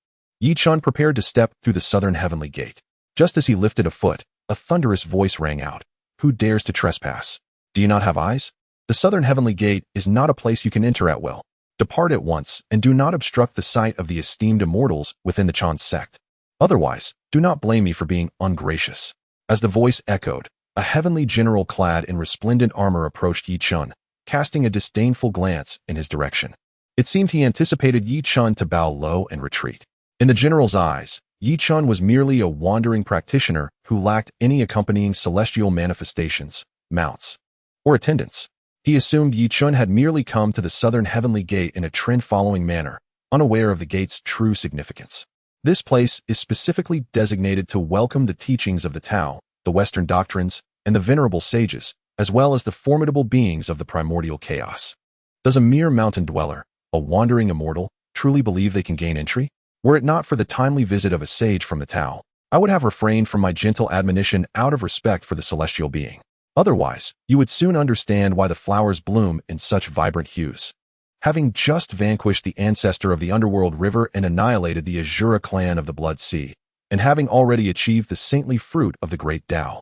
Chen prepared to step through the southern heavenly gate. Just as he lifted a foot, a thunderous voice rang out. Who dares to trespass? Do you not have eyes? The southern heavenly gate is not a place you can enter at will. Depart at once, and do not obstruct the sight of the esteemed immortals within the Chen sect. Otherwise, do not blame me for being ungracious. As the voice echoed, a heavenly general clad in resplendent armor approached Chen, casting a disdainful glance in his direction. It seemed he anticipated Chen to bow low and retreat. In the general's eyes, Chen was merely a wandering practitioner who lacked any accompanying celestial manifestations, mounts, or attendants. He assumed Chen had merely come to the southern heavenly gate in a trend-following manner, unaware of the gate's true significance. This place is specifically designated to welcome the teachings of the Tao, the Western doctrines, and the venerable sages, as well as the formidable beings of the primordial chaos. Does a mere mountain dweller, a wandering immortal, truly believe they can gain entry? Were it not for the timely visit of a sage from the Tao, I would have refrained from my gentle admonition out of respect for the celestial being. Otherwise, you would soon understand why the flowers bloom in such vibrant hues. Having just vanquished the ancestor of the underworld river and annihilated the Azura clan of the Blood Sea, and having already achieved the saintly fruit of the great Tao,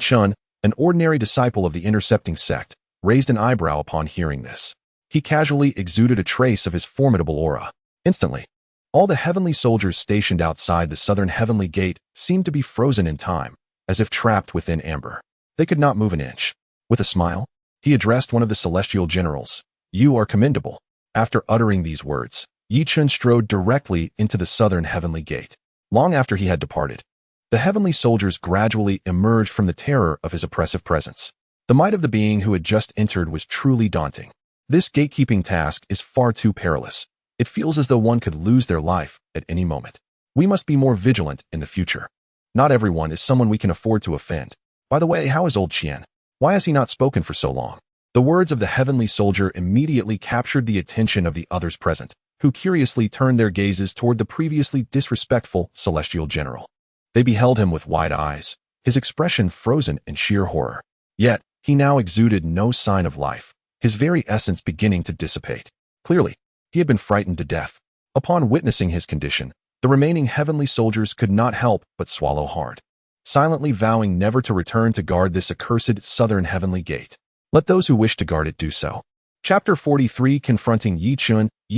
Chen, an ordinary disciple of the intercepting sect, raised an eyebrow upon hearing this. He casually exuded a trace of his formidable aura. Instantly, all the heavenly soldiers stationed outside the southern heavenly gate seemed to be frozen in time, as if trapped within amber. They could not move an inch. With a smile, he addressed one of the celestial generals. You are commendable. After uttering these words, Chen strode directly into the southern heavenly gate. Long after he had departed, the heavenly soldiers gradually emerged from the terror of his oppressive presence. The might of the being who had just entered was truly daunting. This gatekeeping task is far too perilous. It feels as though one could lose their life at any moment. We must be more vigilant in the future. Not everyone is someone we can afford to offend. By the way, how is old Chen? Why has he not spoken for so long? The words of the heavenly soldier immediately captured the attention of the others present, who curiously turned their gazes toward the previously disrespectful celestial general. They beheld him with wide eyes, his expression frozen in sheer horror. Yet, he now exuded no sign of life, his very essence beginning to dissipate. Clearly, he had been frightened to death. Upon witnessing his condition, the remaining heavenly soldiers could not help but swallow hard, silently vowing never to return to guard this accursed southern heavenly gate. Let those who wish to guard it do so. Chapter 43 Confronting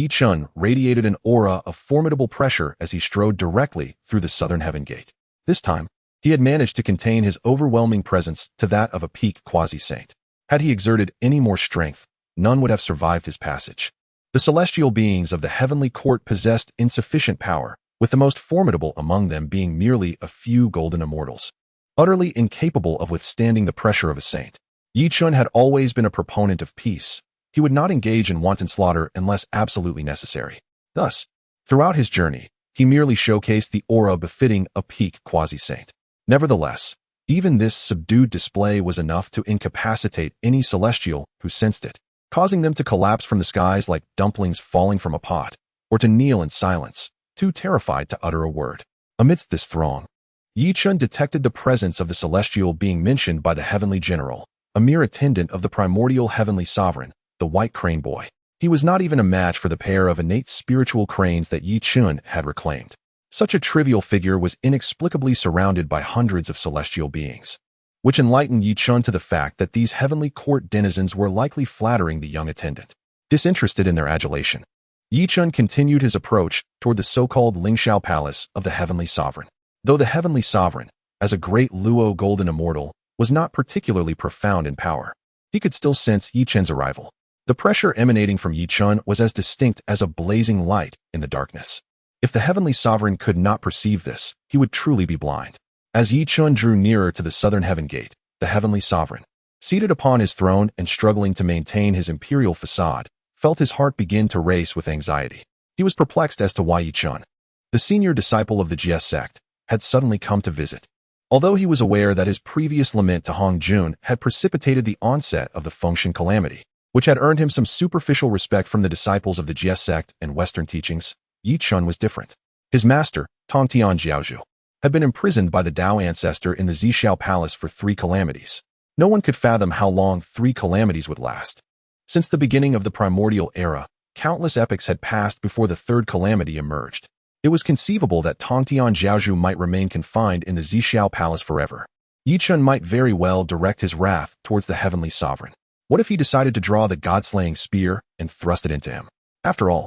Chen radiated an aura of formidable pressure as he strode directly through the southern heaven gate. This time, he had managed to contain his overwhelming presence to that of a peak quasi-saint. Had he exerted any more strength, none would have survived his passage. The celestial beings of the heavenly court possessed insufficient power, with the most formidable among them being merely a few golden immortals. Utterly incapable of withstanding the pressure of a saint, Chen had always been a proponent of peace. He would not engage in wanton slaughter unless absolutely necessary. Thus, throughout his journey, he merely showcased the aura befitting a peak quasi-saint. Nevertheless, Even this subdued display was enough to incapacitate any celestial who sensed it, causing them to collapse from the skies like dumplings falling from a pot, or to kneel in silence, too terrified to utter a word. Amidst this throng, Chen detected the presence of the celestial being mentioned by the heavenly general, a mere attendant of the primordial heavenly sovereign, the white crane boy. He was not even a match for the pair of innate spiritual cranes that Chen had reclaimed. Such a trivial figure was inexplicably surrounded by hundreds of celestial beings, which enlightened Chen to the fact that these heavenly court denizens were likely flattering the young attendant. Disinterested in their adulation, Chen continued his approach toward the so-called Xiao Palace of the heavenly sovereign. Though the heavenly sovereign, as a great Luo golden immortal, was not particularly profound in power, he could still sense Chen's arrival. The pressure emanating from Chen was as distinct as a blazing light in the darkness. If the heavenly sovereign could not perceive this, he would truly be blind. As Chen drew nearer to the southern heaven gate, the heavenly sovereign, seated upon his throne and struggling to maintain his imperial facade, felt his heart begin to race with anxiety. He was perplexed as to why Chen, the senior disciple of the Jie Sect, had suddenly come to visit. Although he was aware that his previous lament to Hongjun had precipitated the onset of the Fengshan calamity, which had earned him some superficial respect from the disciples of the Jie Sect and Western teachings, Chen was different. His master, Tongtian Jiaozhu, had been imprisoned by the Dao ancestor in the San Xiao palace for 3 calamities. No one could fathom how long 3 calamities would last. Since the beginning of the primordial era, countless epochs had passed before the 3rd calamity emerged. It was conceivable that Tongtian Jiaozhu might remain confined in the San Xiao palace forever. Chen might very well direct his wrath towards the heavenly sovereign. What if he decided to draw the god-slaying spear and thrust it into him? After all,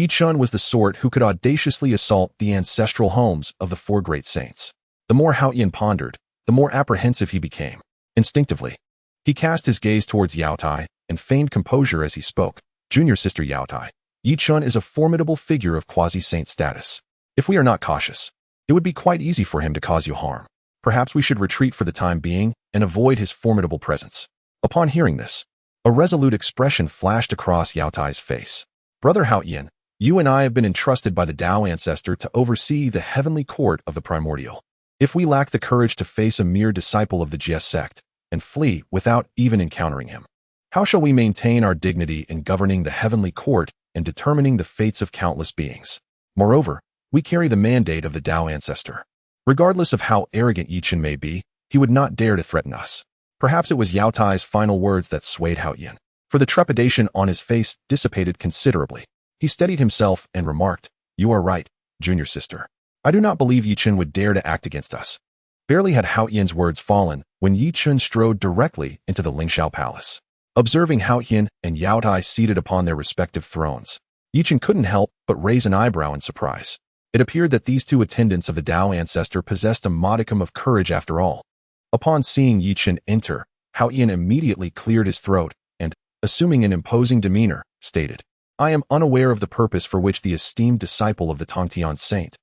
Chen was the sort who could audaciously assault the ancestral homes of the 4 great saints. The more Haoyan pondered, the more apprehensive he became. Instinctively, he cast his gaze towards Yaotai and feigned composure as he spoke. Junior sister Yaotai, Chen is a formidable figure of quasi-saint status. If we are not cautious, it would be quite easy for him to cause you harm. Perhaps we should retreat for the time being and avoid his formidable presence. Upon hearing this, a resolute expression flashed across Yaotai's face. Brother Haoyan, you and I have been entrusted by the Dao ancestor to oversee the heavenly court of the primordial. If we lack the courage to face a mere disciple of the Jie Sect and flee without even encountering him, how shall we maintain our dignity in governing the heavenly court and determining the fates of countless beings? Moreover, we carry the mandate of the Dao ancestor. Regardless of how arrogant Chen may be, he would not dare to threaten us. Perhaps it was Yaotai's final words that swayed Haoyan, for the trepidation on his face dissipated considerably. He steadied himself and remarked, "You are right, junior sister. I do not believe Chen would dare to act against us." Barely had Haoyan's words fallen when Chen strode directly into the Xiao palace. Observing Haoyan and Yaotai seated upon their respective thrones, Chen couldn't help but raise an eyebrow in surprise. It appeared that these 2 attendants of the Dao ancestor possessed a modicum of courage after all. Upon seeing Chen enter, Haoyan immediately cleared his throat and, assuming an imposing demeanor, stated, "I am unaware of the purpose for which the esteemed disciple of the Tongtian saint,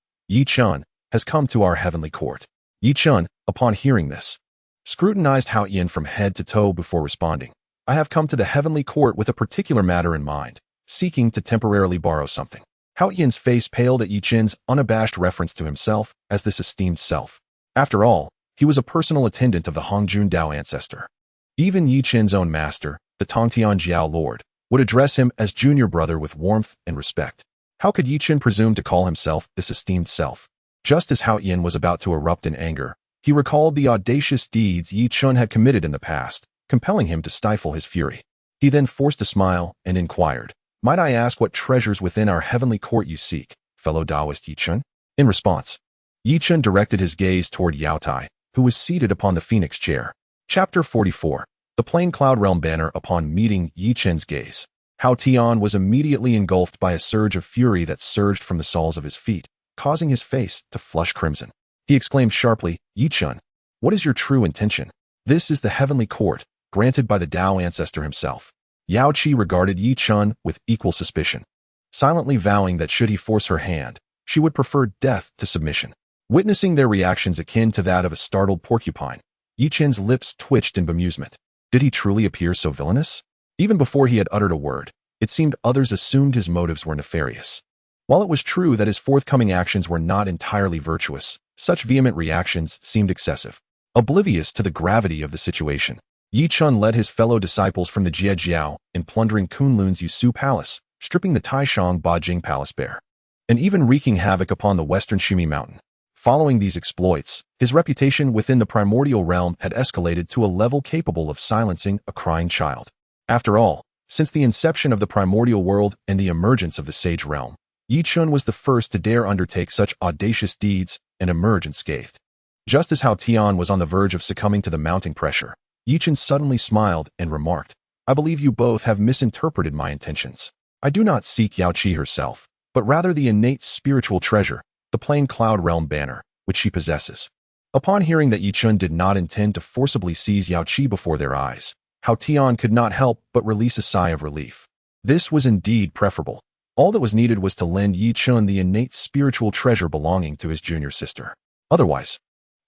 Chen, has come to our heavenly court." Chen, upon hearing this, scrutinized Haoyan from head to toe before responding. "I have come to the heavenly court with a particular matter in mind, seeking to temporarily borrow something." Haoyan's face paled at Chen's unabashed reference to himself as this esteemed self. After all, he was a personal attendant of the Hongjun Dao ancestor. Even Chen's own master, the Tongtian Jiao Lord, would address him as junior brother with warmth and respect. How could Chen presume to call himself this esteemed self? Just as Haoyan was about to erupt in anger, he recalled the audacious deeds Chen had committed in the past, compelling him to stifle his fury. He then forced a smile and inquired, "Might I ask what treasures within our heavenly court you seek, fellow Taoist Chen?" In response, Chen directed his gaze toward Yaotai, who was seated upon the phoenix chair. Chapter 44. The Plain Cloud Realm banner. Upon meeting Chen's gaze, Hao Tian was immediately engulfed by a surge of fury that surged from the soles of his feet, causing his face to flush crimson. He exclaimed sharply, "Chen, what is your true intention? This is the heavenly court, granted by the Dao ancestor himself." Yao Qi regarded Chen with equal suspicion, silently vowing that should he force her hand, she would prefer death to submission. Witnessing their reactions akin to that of a startled porcupine, Chen's lips twitched in bemusement. Did he truly appear so villainous? Even before he had uttered a word, it seemed others assumed his motives were nefarious. While it was true that his forthcoming actions were not entirely virtuous, such vehement reactions seemed excessive. Oblivious to the gravity of the situation, Yi Chun led his fellow disciples from the Jie Jiao in plundering Kunlun's Yusu Palace, stripping the Taishang Bajing Palace bare, and even wreaking havoc upon the western Xumi Mountain. Following these exploits, his reputation within the primordial realm had escalated to a level capable of silencing a crying child. After all, since the inception of the primordial world and the emergence of the sage realm, Yi Chun was the first to dare undertake such audacious deeds and emerge unscathed. Just as Hao Tian was on the verge of succumbing to the mounting pressure, Yi Chun suddenly smiled and remarked, "I believe you both have misinterpreted my intentions. I do not seek Yao Qi herself, but rather the innate spiritual treasure, the plain cloud realm banner, which she possesses." Upon hearing that Yi Chun did not intend to forcibly seize Yao Qi before their eyes, Hao Tian could not help but release a sigh of relief. This was indeed preferable. All that was needed was to lend Yi Chun the innate spiritual treasure belonging to his junior sister. Otherwise,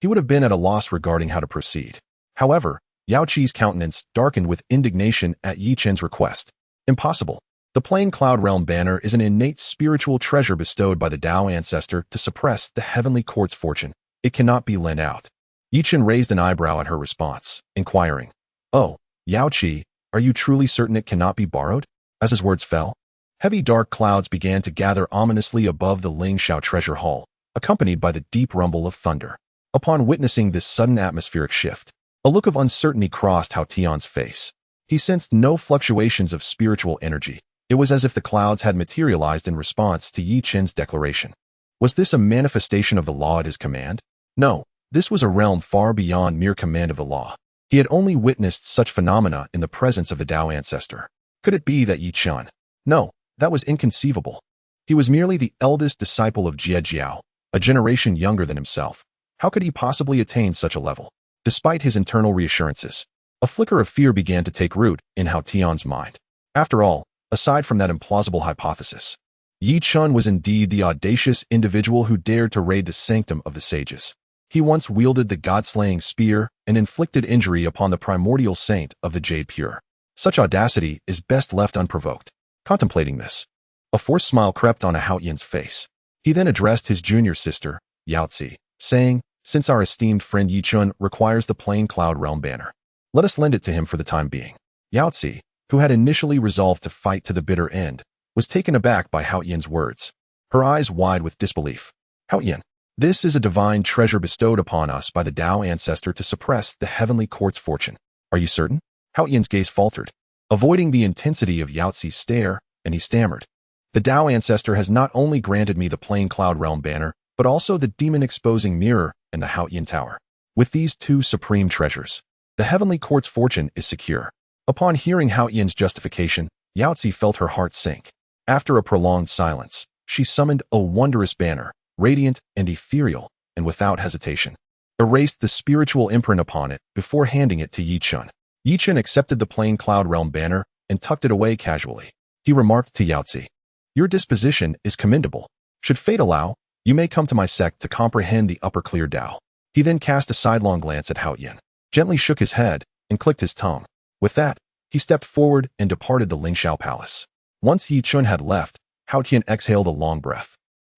he would have been at a loss regarding how to proceed. However, Yao Qi's countenance darkened with indignation at Yi Chun's request. Impossible. The plain cloud realm banner is an innate spiritual treasure bestowed by the Tao ancestor to suppress the heavenly court's fortune. It cannot be lent out. Yi Chun raised an eyebrow at her response, inquiring, "Oh, Yao Qi, are you truly certain it cannot be borrowed?" As his words fell, heavy dark clouds began to gather ominously above the Ling Xiao treasure hall, accompanied by the deep rumble of thunder. Upon witnessing this sudden atmospheric shift, a look of uncertainty crossed Hao Tian's face. He sensed no fluctuations of spiritual energy. It was as if the clouds had materialized in response to Yi Chun's declaration. Was this a manifestation of the law at his command? No, this was a realm far beyond mere command of the law. He had only witnessed such phenomena in the presence of the Tao ancestor. Could it be that Yi Chun? No, that was inconceivable. He was merely the eldest disciple of Jie Jiao, a generation younger than himself. How could he possibly attain such a level? Despite his internal reassurances, a flicker of fear began to take root in Hao Tian's mind. After all, aside from that implausible hypothesis, Yi Chun was indeed the audacious individual who dared to raid the sanctum of the sages. He once wielded the god-slaying spear and inflicted injury upon the primordial saint of the Jade Pure. Such audacity is best left unprovoked. Contemplating this, a forced smile crept on Hao Tian's face. He then addressed his junior sister, Yao Qi, saying, "Since our esteemed friend Yi Chun requires the plain cloud realm banner, let us lend it to him for the time being." Yao Qi, who had initially resolved to fight to the bitter end, was taken aback by Hao Tian's words, her eyes wide with disbelief. "Hao Tian, this is a divine treasure bestowed upon us by the Tao ancestor to suppress the heavenly court's fortune. Are you certain?" Hao Tian's gaze faltered, avoiding the intensity of Yao Qi's stare, and he stammered, "The Tao ancestor has not only granted me the plain cloud realm banner, but also the demon-exposing mirror and the Hao Tian Tower. With these two supreme treasures, the heavenly court's fortune is secure." Upon hearing Hao Tian's justification, Yao Qi felt her heart sink. After a prolonged silence, she summoned a wondrous banner, radiant and ethereal, and without hesitation, erased the spiritual imprint upon it before handing it to Yi Chun. Yi Chun accepted the plain cloud realm banner and tucked it away casually. He remarked to Yao Qi, "Your disposition is commendable. Should fate allow, you may come to my sect to comprehend the upper clear Tao." He then cast a sidelong glance at Hao Tian, gently shook his head, and clicked his tongue. With that, he stepped forward and departed the Ling Xiao Palace. Once Yi Chun had left, Hao Tian exhaled a long breath,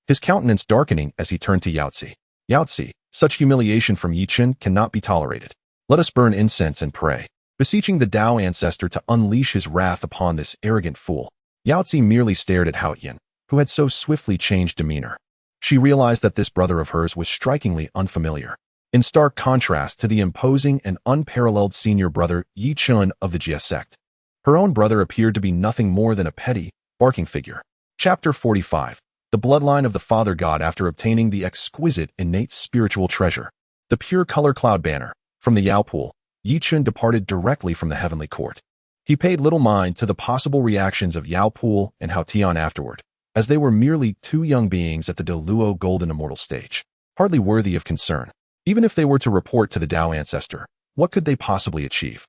his countenance darkening as he turned to Yao Qi. "Yao Qi, such humiliation from Yi Chun cannot be tolerated. Let us burn incense and pray," beseeching the Tao ancestor to unleash his wrath upon this arrogant fool. Yao Qi merely stared at Hao Tian, who had so swiftly changed demeanor. She realized that this brother of hers was strikingly unfamiliar, in stark contrast to the imposing and unparalleled senior brother Yi Chun of the Jie Sect. Her own brother appeared to be nothing more than a petty, barking figure. Chapter 45. The bloodline of the Father God. After obtaining the exquisite innate spiritual treasure, the pure color cloud banner, from the Yao Pool, Yi Chun departed directly from the heavenly court. He paid little mind to the possible reactions of Yao Pool and Hao Tian afterward, as they were merely two young beings at the Deluo Golden Immortal stage, hardly worthy of concern. Even if they were to report to the Tao ancestor, what could they possibly achieve?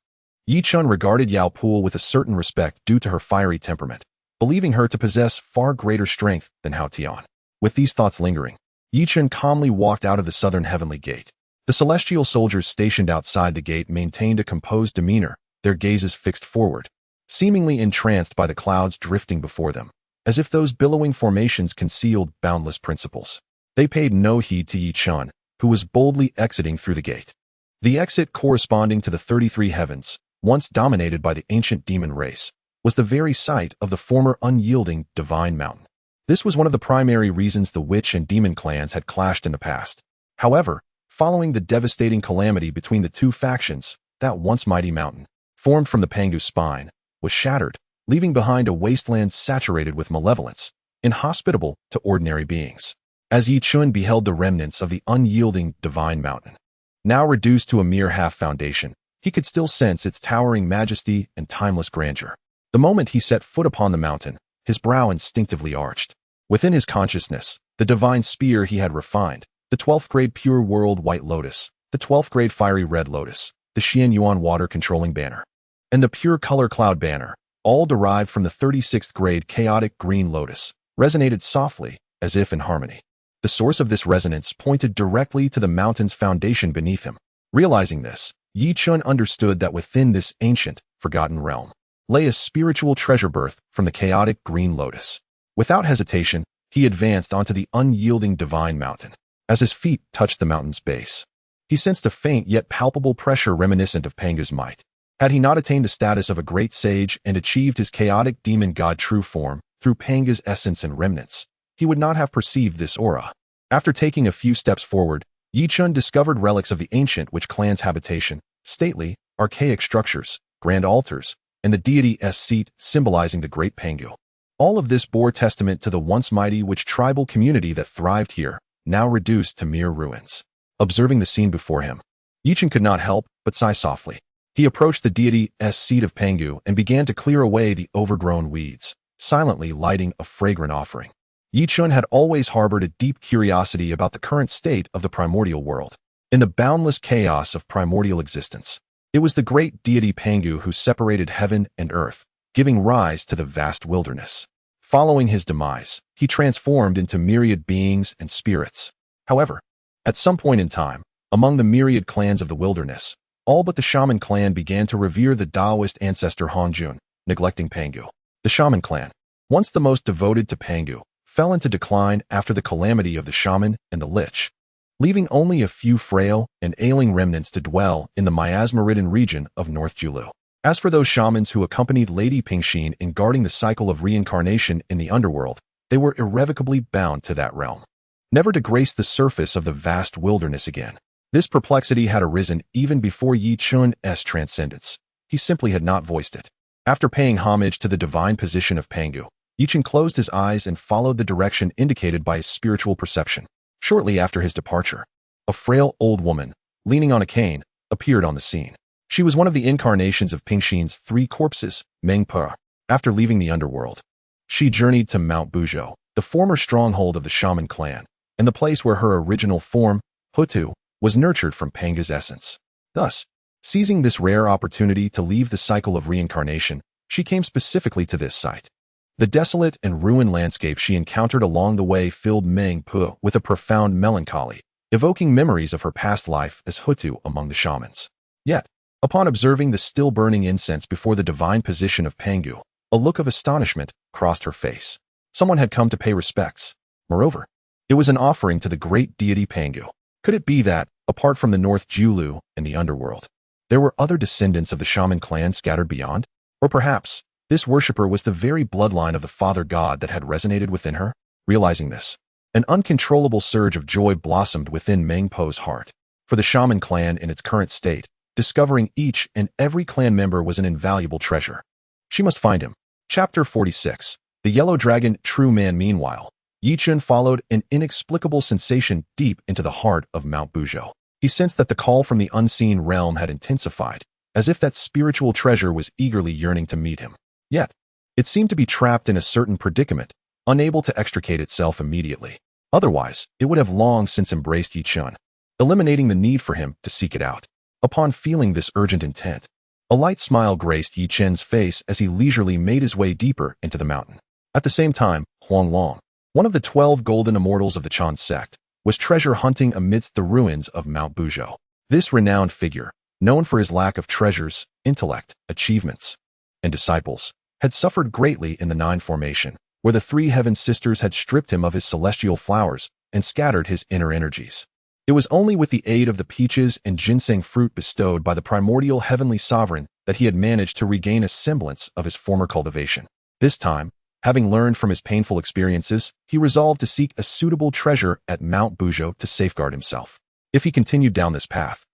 Yi Chun regarded Yao Pool with a certain respect due to her fiery temperament, believing her to possess far greater strength than Hao Tian. With these thoughts lingering, Yi Chun calmly walked out of the southern heavenly gate. The celestial soldiers stationed outside the gate maintained a composed demeanor, their gazes fixed forward, seemingly entranced by the clouds drifting before them, as if those billowing formations concealed boundless principles. They paid no heed to Yi Chun, who was boldly exiting through the gate. The exit corresponding to the 33 heavens, once dominated by the ancient demon race, was the very site of the former unyielding Divine Mountain. This was one of the primary reasons the witch and demon clans had clashed in the past. However, following the devastating calamity between the two factions, that once mighty mountain, formed from the Pangu spine, was shattered, leaving behind a wasteland saturated with malevolence, inhospitable to ordinary beings. As Yi Chun beheld the remnants of the unyielding Divine Mountain, now reduced to a mere half-foundation, he could still sense its towering majesty and timeless grandeur. The moment he set foot upon the mountain, his brow instinctively arched. Within his consciousness, the divine spear he had refined, the 12th grade pure world white lotus, the 12th grade fiery red lotus, the Xian Yuan water controlling banner, and the pure color cloud banner, all derived from the 36th grade chaotic green lotus, resonated softly, as if in harmony. The source of this resonance pointed directly to the mountain's foundation beneath him. Realizing this, Yi Chun understood that within this ancient, forgotten realm lay a spiritual treasure birthed from the chaotic green lotus. Without hesitation, he advanced onto the unyielding Divine Mountain. As his feet touched the mountain's base, he sensed a faint yet palpable pressure reminiscent of Pangu's might. Had he not attained the status of a great sage and achieved his chaotic demon god true form through Pangu's essence and remnants, he would not have perceived this aura. After taking a few steps forward, Yi Chun discovered relics of the ancient witch clan's habitation, stately, archaic structures, grand altars, and the deity's seat symbolizing the great Pangu. All of this bore testament to the once mighty witch tribal community that thrived here, now reduced to mere ruins. Observing the scene before him, Yi Chun could not help but sigh softly. He approached the deity's seat of Pangu and began to clear away the overgrown weeds, silently lighting a fragrant offering. Yi Chun had always harbored a deep curiosity about the current state of the primordial world. In the boundless chaos of primordial existence, it was the great deity Pangu who separated heaven and earth, giving rise to the vast wilderness. Following his demise, he transformed into myriad beings and spirits. However, at some point in time, among the myriad clans of the wilderness, all but the Shaman clan began to revere the Taoist ancestor Hongjun, neglecting Pangu. The Shaman clan, once the most devoted to Pangu, fell into decline after the calamity of the Shaman and the Lich, leaving only a few frail and ailing remnants to dwell in the miasma-ridden region of North Julu. As for those shamans who accompanied Lady Pingxin in guarding the cycle of reincarnation in the underworld, they were irrevocably bound to that realm, never to grace the surface of the vast wilderness again. This perplexity had arisen even before Yi Chun's transcendence. He simply had not voiced it. After paying homage to the divine position of Pangu, Yi Chun closed his eyes and followed the direction indicated by his spiritual perception. Shortly after his departure, a frail old woman, leaning on a cane, appeared on the scene. She was one of the incarnations of Pingxin's 3 corpses, Meng Per. After leaving the underworld, she journeyed to Mount Buzhou, the former stronghold of the Shaman clan, and the place where her original form, Hutu, was nurtured from Pangu's essence. Thus, seizing this rare opportunity to leave the cycle of reincarnation, she came specifically to this site. The desolate and ruined landscape she encountered along the way filled Meng Per with a profound melancholy, evoking memories of her past life as Hutu among the shamans. Yet, upon observing the still burning incense before the divine position of Pangu, a look of astonishment crossed her face. Someone had come to pay respects. Moreover, it was an offering to the great deity Pangu. Could it be that, apart from the North Julu and the underworld, there were other descendants of the Shaman clan scattered beyond? Or perhaps, this worshipper was the very bloodline of the Father God that had resonated within her? Realizing this, an uncontrollable surge of joy blossomed within Meng Po's heart. For the Shaman clan in its current state, discovering each and every clan member was an invaluable treasure. She must find him. Chapter 46. The Yellow Dragon True Man. Meanwhile, Yi Chun followed an inexplicable sensation deep into the heart of Mount Buzhou. He sensed that the call from the unseen realm had intensified, as if that spiritual treasure was eagerly yearning to meet him. Yet, it seemed to be trapped in a certain predicament, unable to extricate itself immediately. Otherwise, it would have long since embraced Yi Chun, eliminating the need for him to seek it out. Upon feeling this urgent intent, a light smile graced Yi Chun's face as he leisurely made his way deeper into the mountain. At the same time, Huang Long, one of the 12 golden immortals of the Chen sect, was treasure hunting amidst the ruins of Mount Buzhou. This renowned figure, known for his lack of treasures, intellect, achievements, and disciples, had suffered greatly in the Nine Formation, where the 3 heaven sisters had stripped him of his celestial flowers and scattered his inner energies. It was only with the aid of the peaches and ginseng fruit bestowed by the primordial heavenly sovereign that he had managed to regain a semblance of his former cultivation. This time, having learned from his painful experiences, he resolved to seek a suitable treasure at Mount Xumi to safeguard himself. If he continued down this path,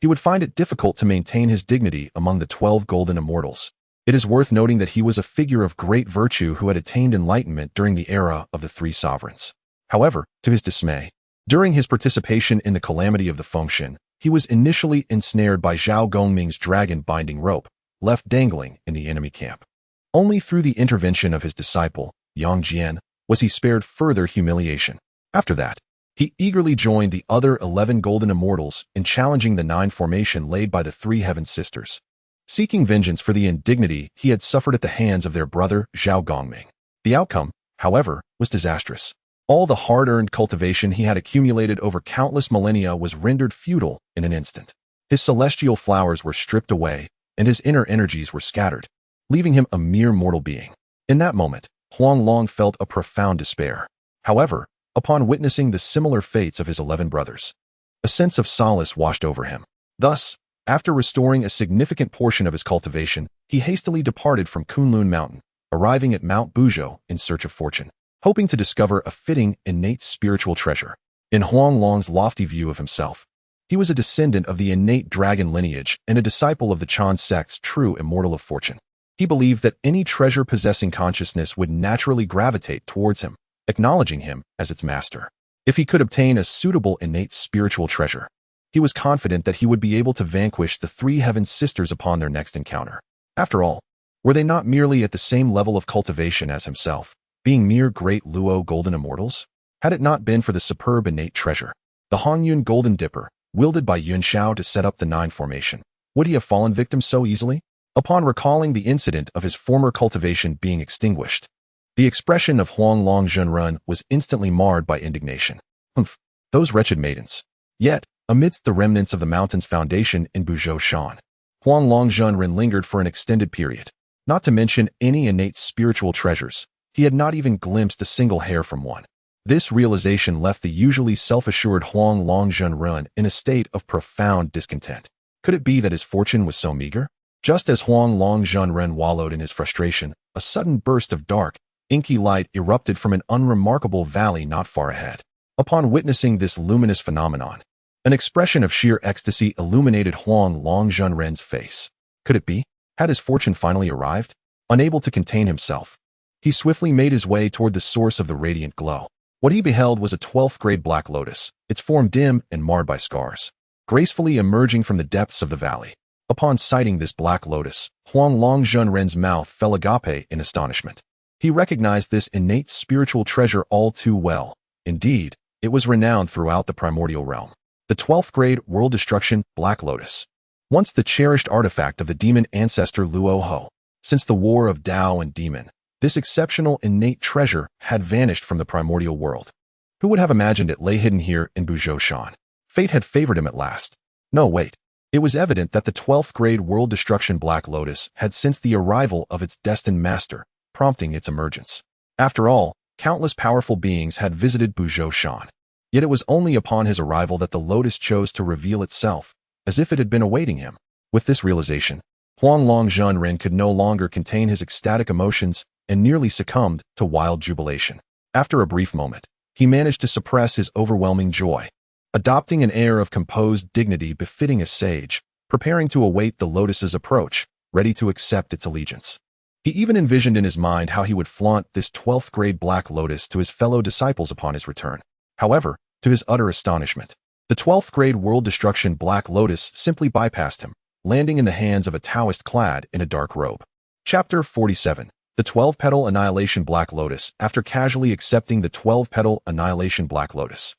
he would find it difficult to maintain his dignity among the 12 golden immortals. It is worth noting that he was a figure of great virtue who had attained enlightenment during the era of the three sovereigns. However, to his dismay, during his participation in the calamity of the Tongtian, he was initially ensnared by Zhao Gongming's dragon-binding rope, left dangling in the enemy camp. Only through the intervention of his disciple, Yang Jian, was he spared further humiliation. After that, he eagerly joined the other 11 golden immortals in challenging the 9 formation laid by the 3 heaven sisters, seeking vengeance for the indignity he had suffered at the hands of their brother Zhao Gongming. The outcome, however, was disastrous. All the hard-earned cultivation he had accumulated over countless millennia was rendered futile in an instant. His celestial flowers were stripped away, and his inner energies were scattered, leaving him a mere mortal being. In that moment, Huanglong felt a profound despair. However, upon witnessing the similar fates of his 11 brothers, a sense of solace washed over him. Thus, after restoring a significant portion of his cultivation, he hastily departed from Kunlun Mountain, arriving at Mount Xumi in search of fortune, hoping to discover a fitting, innate spiritual treasure. In Huanglong's lofty view of himself, he was a descendant of the innate dragon lineage and a disciple of the Chen sect's true immortal of fortune. He believed that any treasure possessing consciousness would naturally gravitate towards him, acknowledging him as its master. If he could obtain a suitable innate spiritual treasure, he was confident that he would be able to vanquish the 3 heaven sisters upon their next encounter. After all, were they not merely at the same level of cultivation as himself, being mere great Luo golden immortals? Had it not been for the superb innate treasure, the Hongyun golden dipper, wielded by Yuan Shi to set up the 9 formation, would he have fallen victim so easily? Upon recalling the incident of his former cultivation being extinguished, the expression of Huanglong Zhenren was instantly marred by indignation. Humph, those wretched maidens. Yet, amidst the remnants of the mountain's foundation in Buzhou Shan, Huanglong Zhenren lingered for an extended period. Not to mention any innate spiritual treasures, he had not even glimpsed a single hair from one. This realization left the usually self-assured Huanglong Zhenren in a state of profound discontent. Could it be that his fortune was so meager? Just as Huanglong Zhenren wallowed in his frustration, a sudden burst of dark, inky light erupted from an unremarkable valley not far ahead. Upon witnessing this luminous phenomenon, an expression of sheer ecstasy illuminated Huanglong Zhenren's face. Could it be? Had his fortune finally arrived? Unable to contain himself, he swiftly made his way toward the source of the radiant glow. What he beheld was a 12th grade black lotus, its form dim and marred by scars, gracefully emerging from the depths of the valley. Upon sighting this black lotus, Huanglong Zhenren's mouth fell agape in astonishment. He recognized this innate spiritual treasure all too well. Indeed, it was renowned throughout the primordial realm. The 12th grade world destruction black lotus, once the cherished artifact of the demon ancestor Luo Ho. Since the war of Tao and demon, this exceptional innate treasure had vanished from the primordial world. Who would have imagined it lay hidden here in Buzhou Shan? Fate had favored him at last. No, wait. It was evident that the 12th grade world destruction black lotus had sensed the arrival of its destined master, prompting its emergence. After all, countless powerful beings had visited Buzhou Shan. Yet it was only upon his arrival that the lotus chose to reveal itself, as if it had been awaiting him. With this realization, Huanglong Zhenren could no longer contain his ecstatic emotions and nearly succumbed to wild jubilation. After a brief moment, he managed to suppress his overwhelming joy, adopting an air of composed dignity befitting a sage, preparing to await the lotus's approach, ready to accept its allegiance. He even envisioned in his mind how he would flaunt this 12th grade black lotus to his fellow disciples upon his return. However, to his utter astonishment, the 12th grade world destruction black lotus simply bypassed him, landing in the hands of a Taoist clad in a dark robe. Chapter 47. The 12-petal annihilation black lotus. After casually accepting the 12-petal annihilation black lotus,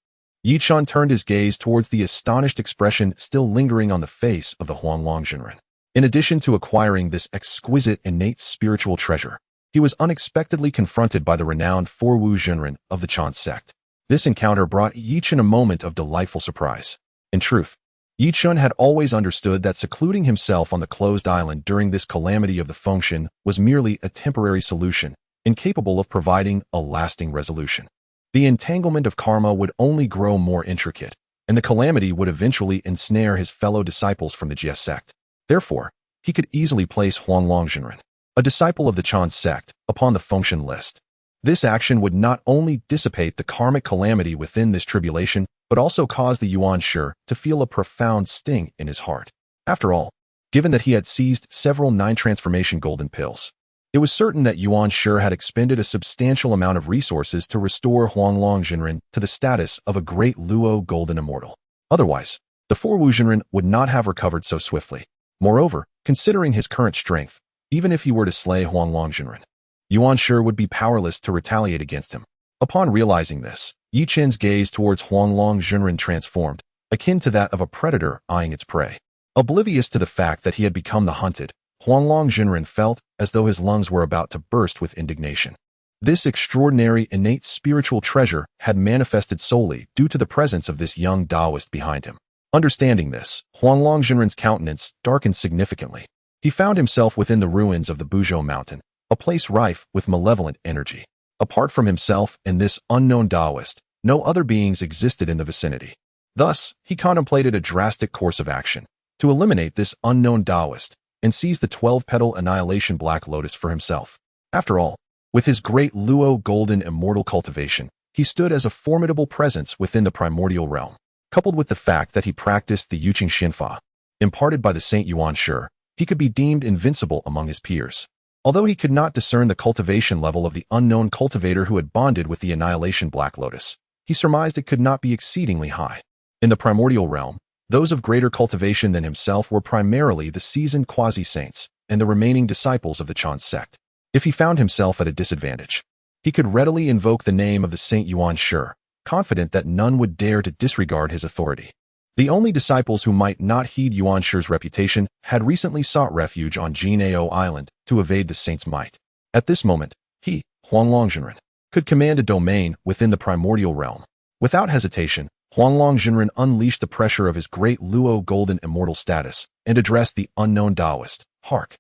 Yichun turned his gaze towards the astonished expression still lingering on the face of the Huanglong Zhenren. In addition to acquiring this exquisite innate spiritual treasure, he was unexpectedly confronted by the renowned Forwu Zhenren of the Chen Sect. This encounter brought Yichun a moment of delightful surprise. In truth, Yichun had always understood that secluding himself on the closed island during this calamity of the Tongtian was merely a temporary solution, incapable of providing a lasting resolution. The entanglement of karma would only grow more intricate, and the calamity would eventually ensnare his fellow disciples from the Jie Sect. Therefore, he could easily place Huanglong Jinren, a disciple of the Chen sect, upon the function list. This action would not only dissipate the karmic calamity within this tribulation, but also cause the Yuan Shi to feel a profound sting in his heart. After all, given that he had seized several 9 transformation golden pills, it was certain that Yuan Shi had expended a substantial amount of resources to restore Huanglong Jinren to the status of a great Luo golden immortal. Otherwise, the 4 Wu Jinren would not have recovered so swiftly. Moreover, considering his current strength, even if he were to slay Huanglong Jinren, Yuan Shi would be powerless to retaliate against him. Upon realizing this, Yi Chen's gaze towards Huanglong Jinren transformed, akin to that of a predator eyeing its prey. Oblivious to the fact that he had become the hunted, Huanglong Jinren felt as though his lungs were about to burst with indignation. This extraordinary innate spiritual treasure had manifested solely due to the presence of this young Taoist behind him. Understanding this, Huanglong Jinren's countenance darkened significantly. He found himself within the ruins of the Buzhou Mountain, a place rife with malevolent energy. Apart from himself and this unknown Taoist, no other beings existed in the vicinity. Thus, he contemplated a drastic course of action to eliminate this unknown Taoist and seize the 12-petal Annihilation Black Lotus for himself. After all, with his great Luo golden immortal cultivation, he stood as a formidable presence within the primordial realm. Coupled with the fact that he practiced the Yuqing Xinfa, imparted by the Saint Yuan Shi, he could be deemed invincible among his peers. Although he could not discern the cultivation level of the unknown cultivator who had bonded with the Annihilation Black Lotus, he surmised it could not be exceedingly high. In the primordial realm, those of greater cultivation than himself were primarily the seasoned quasi-saints and the remaining disciples of the Chen sect. If he found himself at a disadvantage, he could readily invoke the name of the Saint Yuan Shi, confident that none would dare to disregard his authority. The only disciples who might not heed Yuan Shi's reputation had recently sought refuge on Jinao Island to evade the saint's might. At this moment, he, Huanglong Jinren, could command a domain within the primordial realm. Without hesitation, Huanglong Jinren unleashed the pressure of his great Luo golden immortal status and addressed the unknown Taoist. Hark!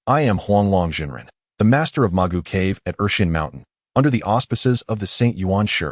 I am Huanglong Jinren, the master of Magu Cave at Ershin Mountain, under the auspices of the Saint Yuan Shi,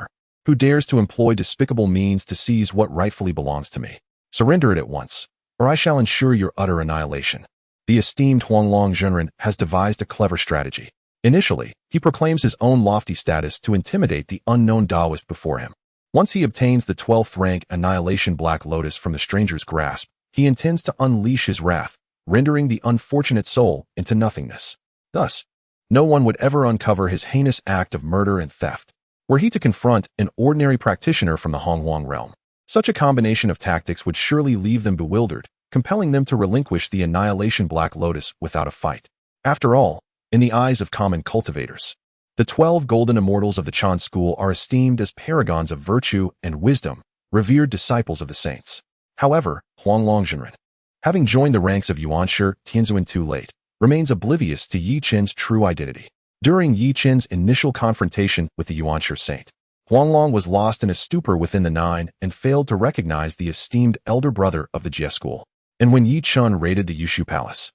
who dares to employ despicable means to seize what rightfully belongs to me. Surrender it at once, or I shall ensure your utter annihilation. The esteemed Huanglong Jinren has devised a clever strategy. Initially, he proclaims his own lofty status to intimidate the unknown Taoist before him. Once he obtains the 12th rank Annihilation Black Lotus from the stranger's grasp, he intends to unleash his wrath, rendering the unfortunate soul into nothingness. Thus, no one would ever uncover his heinous act of murder and theft, were he to confront an ordinary practitioner from the Honghuang realm. Such a combination of tactics would surely leave them bewildered, compelling them to relinquish the Annihilation Black Lotus without a fight. After all, in the eyes of common cultivators, the 12 golden immortals of the Chen school are esteemed as paragons of virtue and wisdom, revered disciples of the saints. However, Huanglong Jinren, having joined the ranks of Yuan Shi Tianzuan too late, remains oblivious to Yi Chen's true identity. During Yi Chen's initial confrontation with the Yuan Shi saint, Huanglong was lost in a stupor within the 9 and failed to recognize the esteemed elder brother of the Jie school. And when Yi Chen raided the Yushu Palace,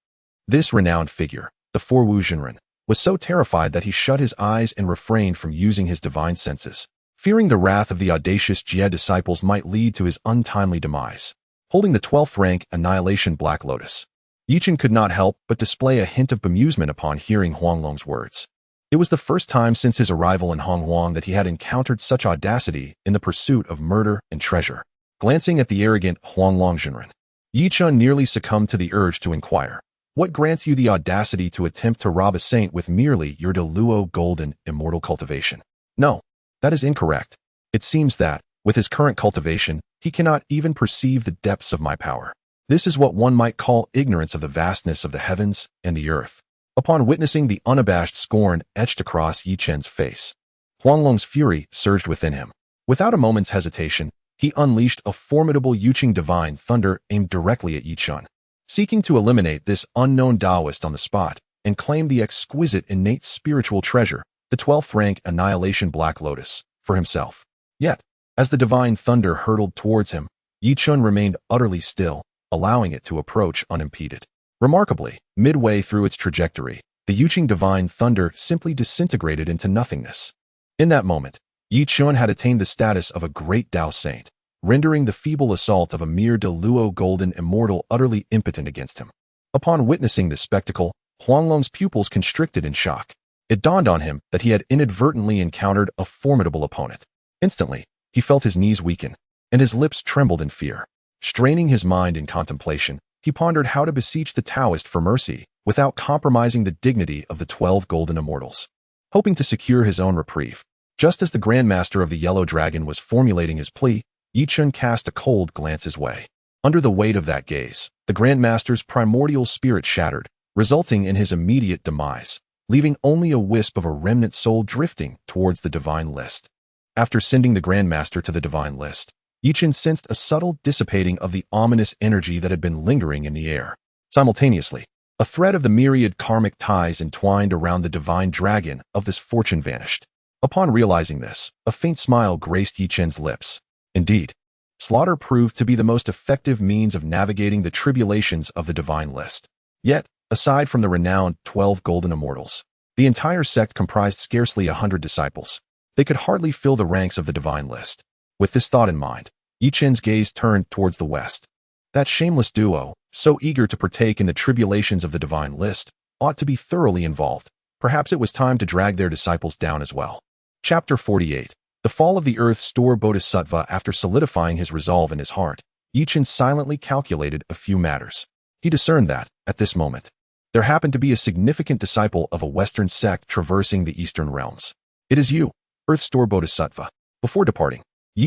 this renowned figure, the 4 Wu Jinren, was so terrified that he shut his eyes and refrained from using his divine senses, fearing the wrath of the audacious Jie disciples might lead to his untimely demise. Holding the 12th rank Annihilation Black Lotus, Yi Chen could not help but display a hint of bemusement upon hearing Huanglong's words. It was the first time since his arrival in Honghuang that he had encountered such audacity in the pursuit of murder and treasure. Glancing at the arrogant Huanglong Jinren, Yi Chen nearly succumbed to the urge to inquire, "What grants you the audacity to attempt to rob a saint with merely your Luo golden immortal cultivation?" No, that is incorrect. It seems that, with his current cultivation, he cannot even perceive the depths of my power. This is what one might call ignorance of the vastness of the heavens and the earth. Upon witnessing the unabashed scorn etched across Yi Chen's face, Huanglong's fury surged within him. Without a moment's hesitation, he unleashed a formidable Yuqing divine thunder aimed directly at Yi Chen, seeking to eliminate this unknown Taoist on the spot and claim the exquisite innate spiritual treasure, the 12th rank Annihilation Black Lotus, for himself. Yet, as the divine thunder hurtled towards him, Yi Chen remained utterly still, allowing it to approach unimpeded. Remarkably, midway through its trajectory, the Yuqing divine thunder simply disintegrated into nothingness. In that moment, Yi Chen had attained the status of a great Tao saint, rendering the feeble assault of a mere Deluo golden immortal utterly impotent against him. Upon witnessing this spectacle, Huanglong's pupils constricted in shock. It dawned on him that he had inadvertently encountered a formidable opponent. Instantly, he felt his knees weaken, and his lips trembled in fear. Straining his mind in contemplation, he pondered how to beseech the Taoist for mercy without compromising the dignity of the 12 golden immortals. Hoping to secure his own reprieve, just as the Grandmaster of the Yellow Dragon was formulating his plea, Chen cast a cold glance his way. Under the weight of that gaze, the Grandmaster's primordial spirit shattered, resulting in his immediate demise, leaving only a wisp of a remnant soul drifting towards the divine list. After sending the Grandmaster to the divine list, Chen sensed a subtle dissipating of the ominous energy that had been lingering in the air. Simultaneously, a thread of the myriad karmic ties entwined around the divine dragon of this fortune vanished. Upon realizing this, a faint smile graced Chen's lips. Indeed, slaughter proved to be the most effective means of navigating the tribulations of the divine list. Yet, aside from the renowned 12 golden immortals, the entire sect comprised scarcely 100 disciples. They could hardly fill the ranks of the divine list. With this thought in mind, Chen's gaze turned towards the west. That shameless duo, so eager to partake in the tribulations of the divine list, ought to be thoroughly involved. Perhaps it was time to drag their disciples down as well. Chapter 48. The Fall of the Earth Store Bodhisattva. After solidifying his resolve in his heart, Chen silently calculated a few matters. He discerned that, at this moment, there happened to be a significant disciple of a Western sect traversing the Eastern realms. It is you, Earth Store Bodhisattva. Before departing,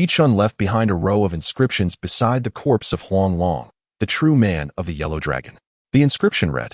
Chen left behind a row of inscriptions beside the corpse of Huanglong, the true man of the Yellow Dragon. The inscription read,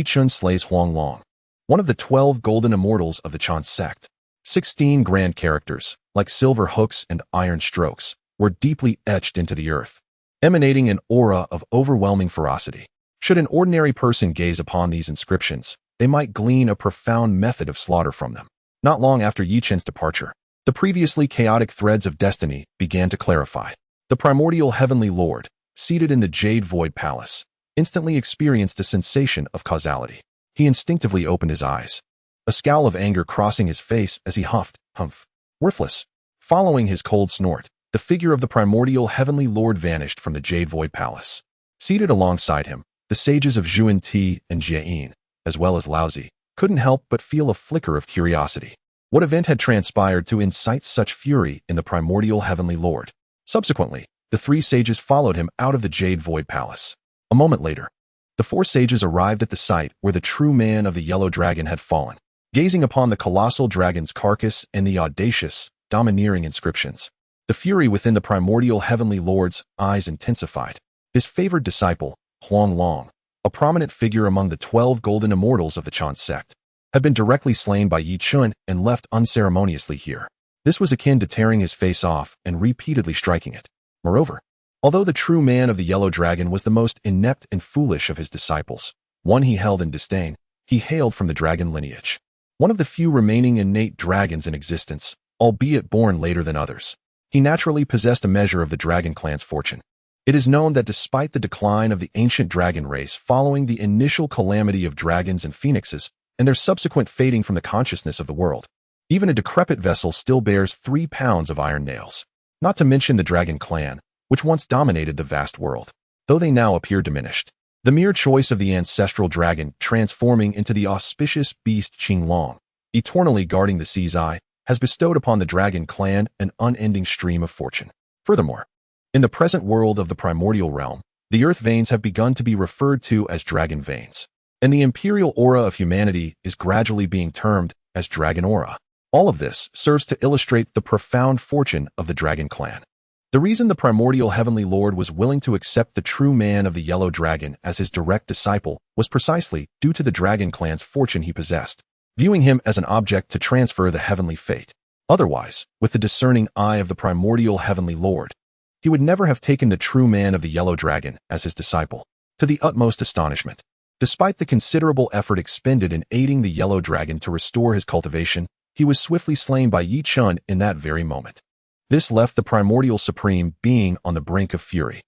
Chen slays Huanglong, one of the 12 golden immortals of the Chen sect. 16 grand characters, like silver hooks and iron strokes, were deeply etched into the earth, emanating an aura of overwhelming ferocity. Should an ordinary person gaze upon these inscriptions, they might glean a profound method of slaughter from them. Not long after Chen's departure, the previously chaotic threads of destiny began to clarify. The primordial heavenly lord, seated in the Jade Void Palace, instantly experienced a sensation of causality. He instinctively opened his eyes, a scowl of anger crossing his face as he huffed, humph. Worthless. Following his cold snort, the figure of the primordial heavenly lord vanished from the Jade Void Palace. Seated alongside him, the sages of Yuan Shi and Jie, as well as Laozi, couldn't help but feel a flicker of curiosity. What event had transpired to incite such fury in the primordial heavenly lord? Subsequently, the three sages followed him out of the Jade Void Palace. A moment later, the four sages arrived at the site where the true man of the Yellow Dragon had fallen. Gazing upon the colossal dragon's carcass and the audacious, domineering inscriptions, the fury within the primordial heavenly lord's eyes intensified. His favored disciple, Huanglong, a prominent figure among the 12 golden immortals of the Chen sect, had been directly slain by Chen and left unceremoniously here. This was akin to tearing his face off and repeatedly striking it. Moreover, although the true man of the Yellow Dragon was the most inept and foolish of his disciples, one he held in disdain, he hailed from the dragon lineage. One of the few remaining innate dragons in existence, albeit born later than others. He naturally possessed a measure of the dragon clan's fortune. It is known that despite the decline of the ancient dragon race following the initial calamity of dragons and phoenixes, and their subsequent fading from the consciousness of the world, even a decrepit vessel still bears 3 pounds of iron nails. Not to mention the dragon clan, which once dominated the vast world, though they now appear diminished. The mere choice of the ancestral dragon transforming into the auspicious beast Qinglong, eternally guarding the sea's eye, has bestowed upon the dragon clan an unending stream of fortune. Furthermore, in the present world of the primordial realm, the earth veins have begun to be referred to as dragon veins, and the imperial aura of humanity is gradually being termed as dragon aura. All of this serves to illustrate the profound fortune of the dragon clan. The reason the primordial heavenly lord was willing to accept the true man of the Yellow Dragon as his direct disciple was precisely due to the dragon clan's fortune he possessed, viewing him as an object to transfer the heavenly fate. Otherwise, with the discerning eye of the primordial heavenly lord, he would never have taken the true man of the Yellow Dragon as his disciple. To the utmost astonishment, despite the considerable effort expended in aiding the Yellow Dragon to restore his cultivation, he was swiftly slain by Chen in that very moment. This left the primordial supreme being on the brink of fury.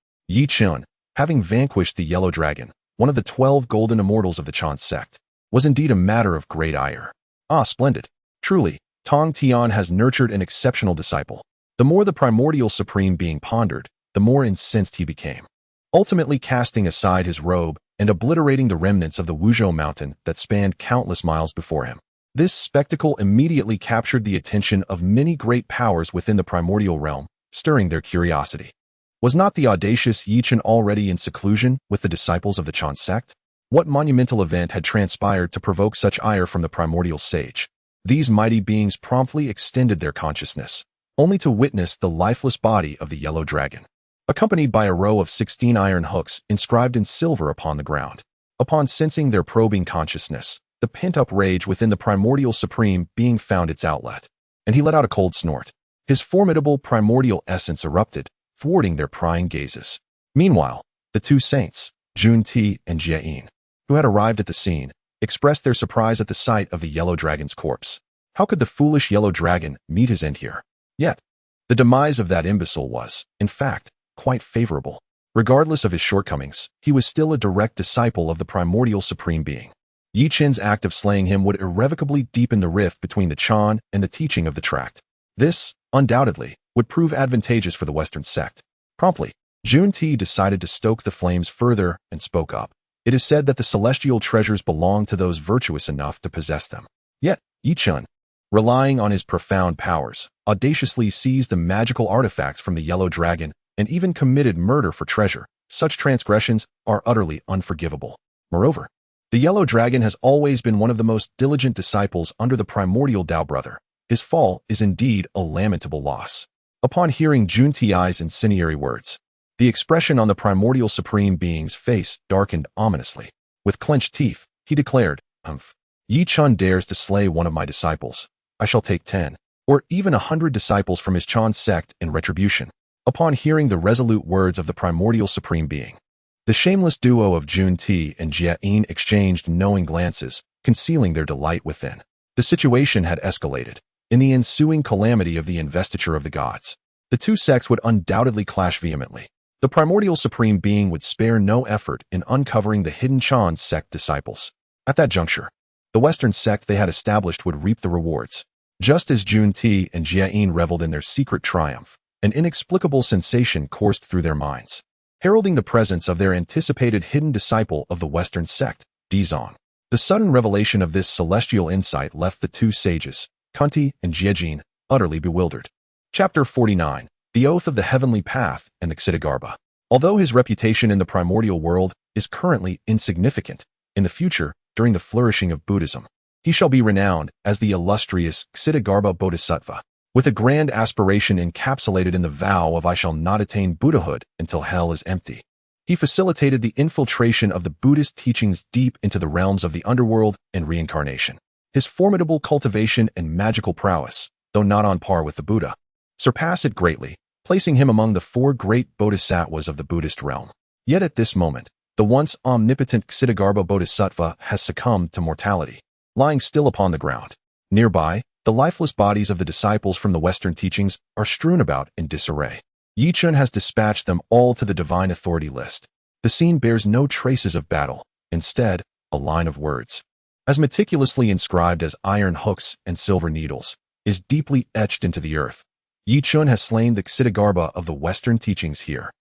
Chen, having vanquished the Yellow Dragon, one of the 12 golden immortals of the Chen sect, was indeed a matter of great ire. Ah, splendid. Truly, Tongtian has nurtured an exceptional disciple. The more the primordial supreme being pondered, the more incensed he became, ultimately casting aside his robe and obliterating the remnants of the Wuzhou mountain that spanned countless miles before him. This spectacle immediately captured the attention of many great powers within the primordial realm, stirring their curiosity. Was not the audacious Chen already in seclusion with the disciples of the Chen sect? What monumental event had transpired to provoke such ire from the primordial sage? These mighty beings promptly extended their consciousness, only to witness the lifeless body of the yellow dragon, accompanied by a row of 16 iron hooks inscribed in silver upon the ground. Upon sensing their probing consciousness, the pent-up rage within the primordial supreme being found its outlet, and he let out a cold snort. His formidable primordial essence erupted, thwarting their prying gazes. Meanwhile, the two saints, Yuan Shi and Jie, who had arrived at the scene, expressed their surprise at the sight of the yellow dragon's corpse. How could the foolish yellow dragon meet his end here? Yet, the demise of that imbecile was, in fact, quite favorable. Regardless of his shortcomings, he was still a direct disciple of the primordial supreme being. Chen's act of slaying him would irrevocably deepen the rift between the Chen and the teaching of the tract. This, undoubtedly, would prove advantageous for the Western sect. Promptly, Yuan Shi decided to stoke the flames further and spoke up. It is said that the celestial treasures belong to those virtuous enough to possess them. Yet, Chen, relying on his profound powers, audaciously seized the magical artifacts from the yellow dragon and even committed murder for treasure. Such transgressions are utterly unforgivable. Moreover, the yellow dragon has always been one of the most diligent disciples under the primordial Tao brother. His fall is indeed a lamentable loss. Upon hearing Yuan Shi's incendiary words, the expression on the primordial supreme being's face darkened ominously. With clenched teeth, he declared, Chen dares to slay one of my disciples. I shall take 10, or even 100 disciples from his Chen sect in retribution. Upon hearing the resolute words of the primordial supreme being, the shameless duo of Yuan Shi and Jie exchanged knowing glances, concealing their delight within. The situation had escalated. In the ensuing calamity of the investiture of the gods, the two sects would undoubtedly clash vehemently. The primordial supreme being would spare no effort in uncovering the hidden Chen sect disciples. At that juncture, the Western sect they had established would reap the rewards. Just as Yuan Shi and Jie reveled in their secret triumph, an inexplicable sensation coursed through their minds, heralding the presence of their anticipated hidden disciple of the Western sect, Dizong. The sudden revelation of this celestial insight left the two sages, Kunti and Jie, utterly bewildered. Chapter 49. The Oath of the Heavenly Path and the Xitigarbha. Although his reputation in the primordial world is currently insignificant, in the future, during the flourishing of Buddhism, he shall be renowned as the illustrious Xitigarbha Bodhisattva, with a grand aspiration encapsulated in the vow of I shall not attain Buddhahood until hell is empty. He facilitated the infiltration of the Buddhist teachings deep into the realms of the underworld and reincarnation. His formidable cultivation and magical prowess, though not on par with the Buddha, surpass it greatly, placing him among the 4 great bodhisattvas of the Buddhist realm. Yet at this moment, the once omnipotent Xitigarbha Bodhisattva has succumbed to mortality, lying still upon the ground. Nearby, the lifeless bodies of the disciples from the Western teachings are strewn about in disarray. Chen has dispatched them all to the divine authority list. The scene bears no traces of battle, instead, a line of words, as meticulously inscribed as iron hooks and silver needles, is deeply etched into the earth. Chen has slain the Xitigarbha of the Western teachings here.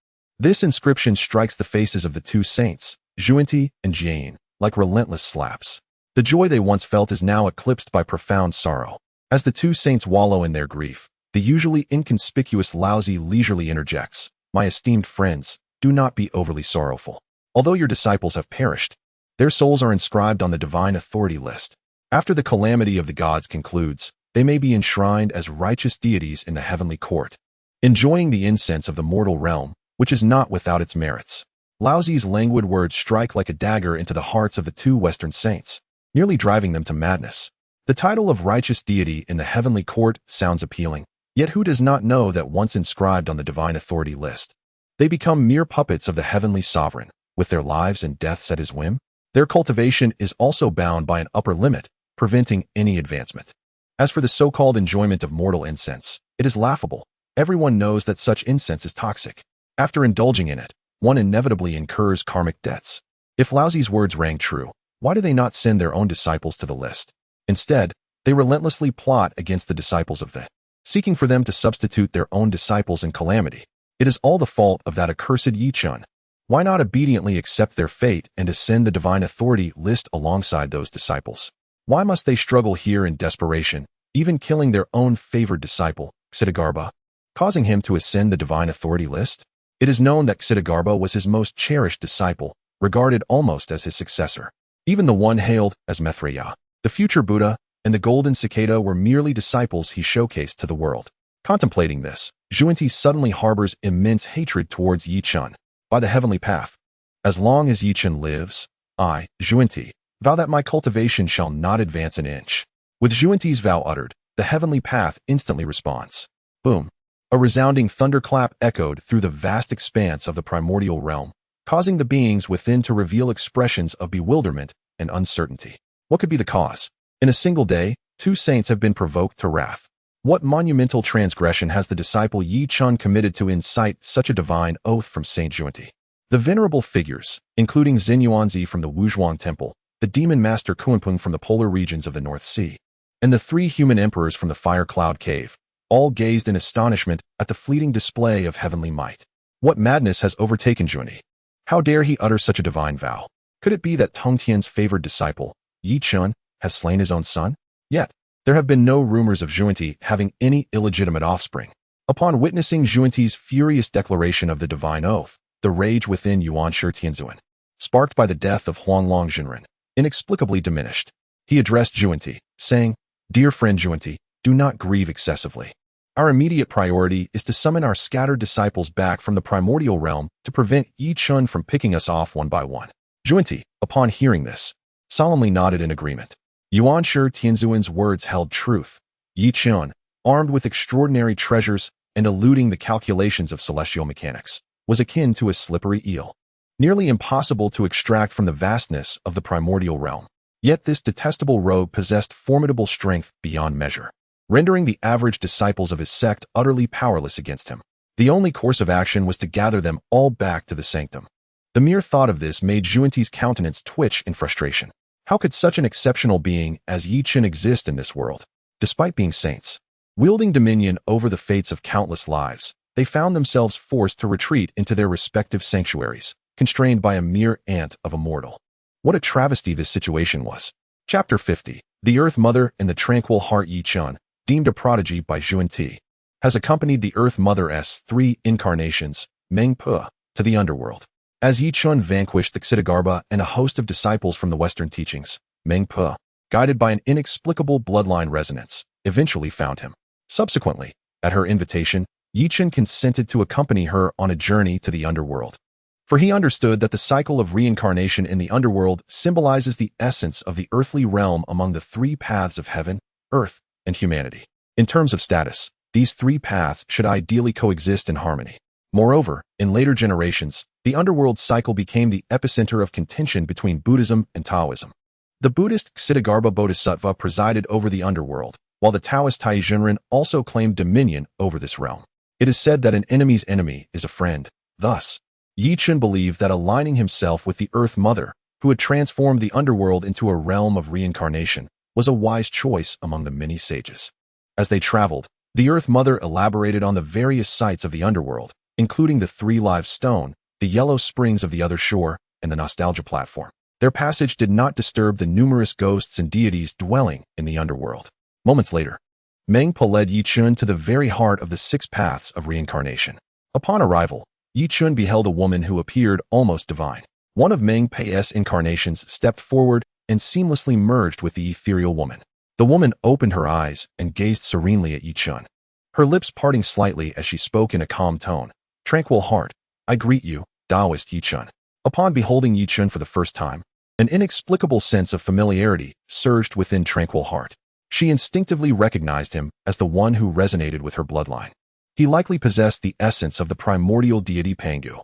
This inscription strikes the faces of the two saints, Yuan Shi and Jie, like relentless slaps. The joy they once felt is now eclipsed by profound sorrow. As the two saints wallow in their grief, the usually inconspicuous Laozi leisurely interjects, My esteemed friends, do not be overly sorrowful. Although your disciples have perished, their souls are inscribed on the divine authority list. After the calamity of the gods concludes, they may be enshrined as righteous deities in the heavenly court, enjoying the incense of the mortal realm, which is not without its merits. Laozi's languid words strike like a dagger into the hearts of the two Western saints, nearly driving them to madness. The title of righteous deity in the heavenly court sounds appealing, yet who does not know that once inscribed on the divine authority list, they become mere puppets of the heavenly sovereign, with their lives and deaths at his whim? Their cultivation is also bound by an upper limit, preventing any advancement. As for the so-called enjoyment of mortal incense, it is laughable. Everyone knows that such incense is toxic. After indulging in it, one inevitably incurs karmic debts. If Laozi's words rang true, why do they not send their own disciples to the list? Instead, they relentlessly plot against the disciples of the seeking for them to substitute their own disciples in calamity. It is all the fault of that accursed Chen. Why not obediently accept their fate and ascend the divine authority list alongside those disciples? Why must they struggle here in desperation, even killing their own favored disciple, Xidagarba, causing him to ascend the divine authority list? It is known that Xidagarba was his most cherished disciple, regarded almost as his successor. Even the one hailed as Maitreya, the future Buddha, and the golden cicada were merely disciples he showcased to the world. Contemplating this, Xuanti suddenly harbors immense hatred towards Chen. By the heavenly path, as long as Chen lives, I, Xuanti, vow that my cultivation shall not advance an inch. With Xuanti's vow uttered, the heavenly path instantly responds. Boom! A resounding thunderclap echoed through the vast expanse of the primordial realm, causing the beings within to reveal expressions of bewilderment and uncertainty. What could be the cause? In a single day, 2 saints have been provoked to wrath. What monumental transgression has the disciple Chen committed to incite such a divine oath from Saint Xuanti? The venerable figures, including Xinyuanzi from the Wuzhuang Temple, the demon master Kunpeng from the polar regions of the North Sea, and the 3 human emperors from the Fire Cloud Cave, all gazed in astonishment at the fleeting display of heavenly might. What madness has overtaken Xuanti? How dare he utter such a divine vow? Could it be that Tongtian's favored disciple, Chen, has slain his own son? Yet, there have been no rumors of Xuanti having any illegitimate offspring. Upon witnessing Xuanti's furious declaration of the divine oath, the rage within Yuan Shi Tianzuan, sparked by the death of Huanglong Jinren, inexplicably diminished. He addressed Xuanti, saying, "Dear friend Xuanti, do not grieve excessively. Our immediate priority is to summon our scattered disciples back from the primordial realm to prevent Chen from picking us off one by one." Xuanti, upon hearing this, solemnly nodded in agreement. Yuan Shi Tianzuan's words held truth. Chen, armed with extraordinary treasures and eluding the calculations of celestial mechanics, was akin to a slippery eel, nearly impossible to extract from the vastness of the primordial realm. Yet this detestable rogue possessed formidable strength beyond measure, rendering the average disciples of his sect utterly powerless against him. The only course of action was to gather them all back to the sanctum. The mere thought of this made Xuanti's countenance twitch in frustration. How could such an exceptional being as Chen exist in this world? Despite being saints, wielding dominion over the fates of countless lives, they found themselves forced to retreat into their respective sanctuaries, constrained by a mere ant of Immortal. What a travesty this situation was. Chapter 50. The Earth Mother and the Tranquil Heart Chen, deemed a prodigy by Xuanti, has accompanied the Earth Mother's 3 incarnations, Meng Pe, to the underworld. As Chen vanquished the Xidagarba and a host of disciples from the Western teachings, Meng Pe, guided by an inexplicable bloodline resonance, eventually found him. Subsequently, at her invitation, Chen consented to accompany her on a journey to the underworld. For he understood that the cycle of reincarnation in the underworld symbolizes the essence of the earthly realm among the 3 paths of heaven, earth, and humanity. In terms of status, these 3 paths should ideally coexist in harmony. Moreover, in later generations, the underworld cycle became the epicenter of contention between Buddhism and Taoism. The Buddhist Xidagarba Bodhisattva presided over the underworld, while the Taoist Taizhenren also claimed dominion over this realm. It is said that an enemy's enemy is a friend. Thus, Chen believed that aligning himself with the Earth Mother, who had transformed the underworld into a realm of reincarnation, was a wise choice among the many sages. As they traveled, the Earth Mother elaborated on the various sites of the underworld, including the 3 Live Stone, the Yellow Springs of the Other Shore, and the Nostalgia Platform. Their passage did not disturb the numerous ghosts and deities dwelling in the underworld. Moments later, Meng Pe led Chen to the very heart of the 6 paths of reincarnation. Upon arrival, Chen beheld a woman who appeared almost divine. One of Meng Pe's incarnations stepped forward and seamlessly merged with the ethereal woman. The woman opened her eyes and gazed serenely at Chen, her lips parting slightly as she spoke in a calm tone. "Tranquil heart, I greet you, Taoist Chen." Upon beholding Chen for the first time, an inexplicable sense of familiarity surged within Tranquil Heart. She instinctively recognized him as the one who resonated with her bloodline. He likely possessed the essence of the primordial deity Pangu.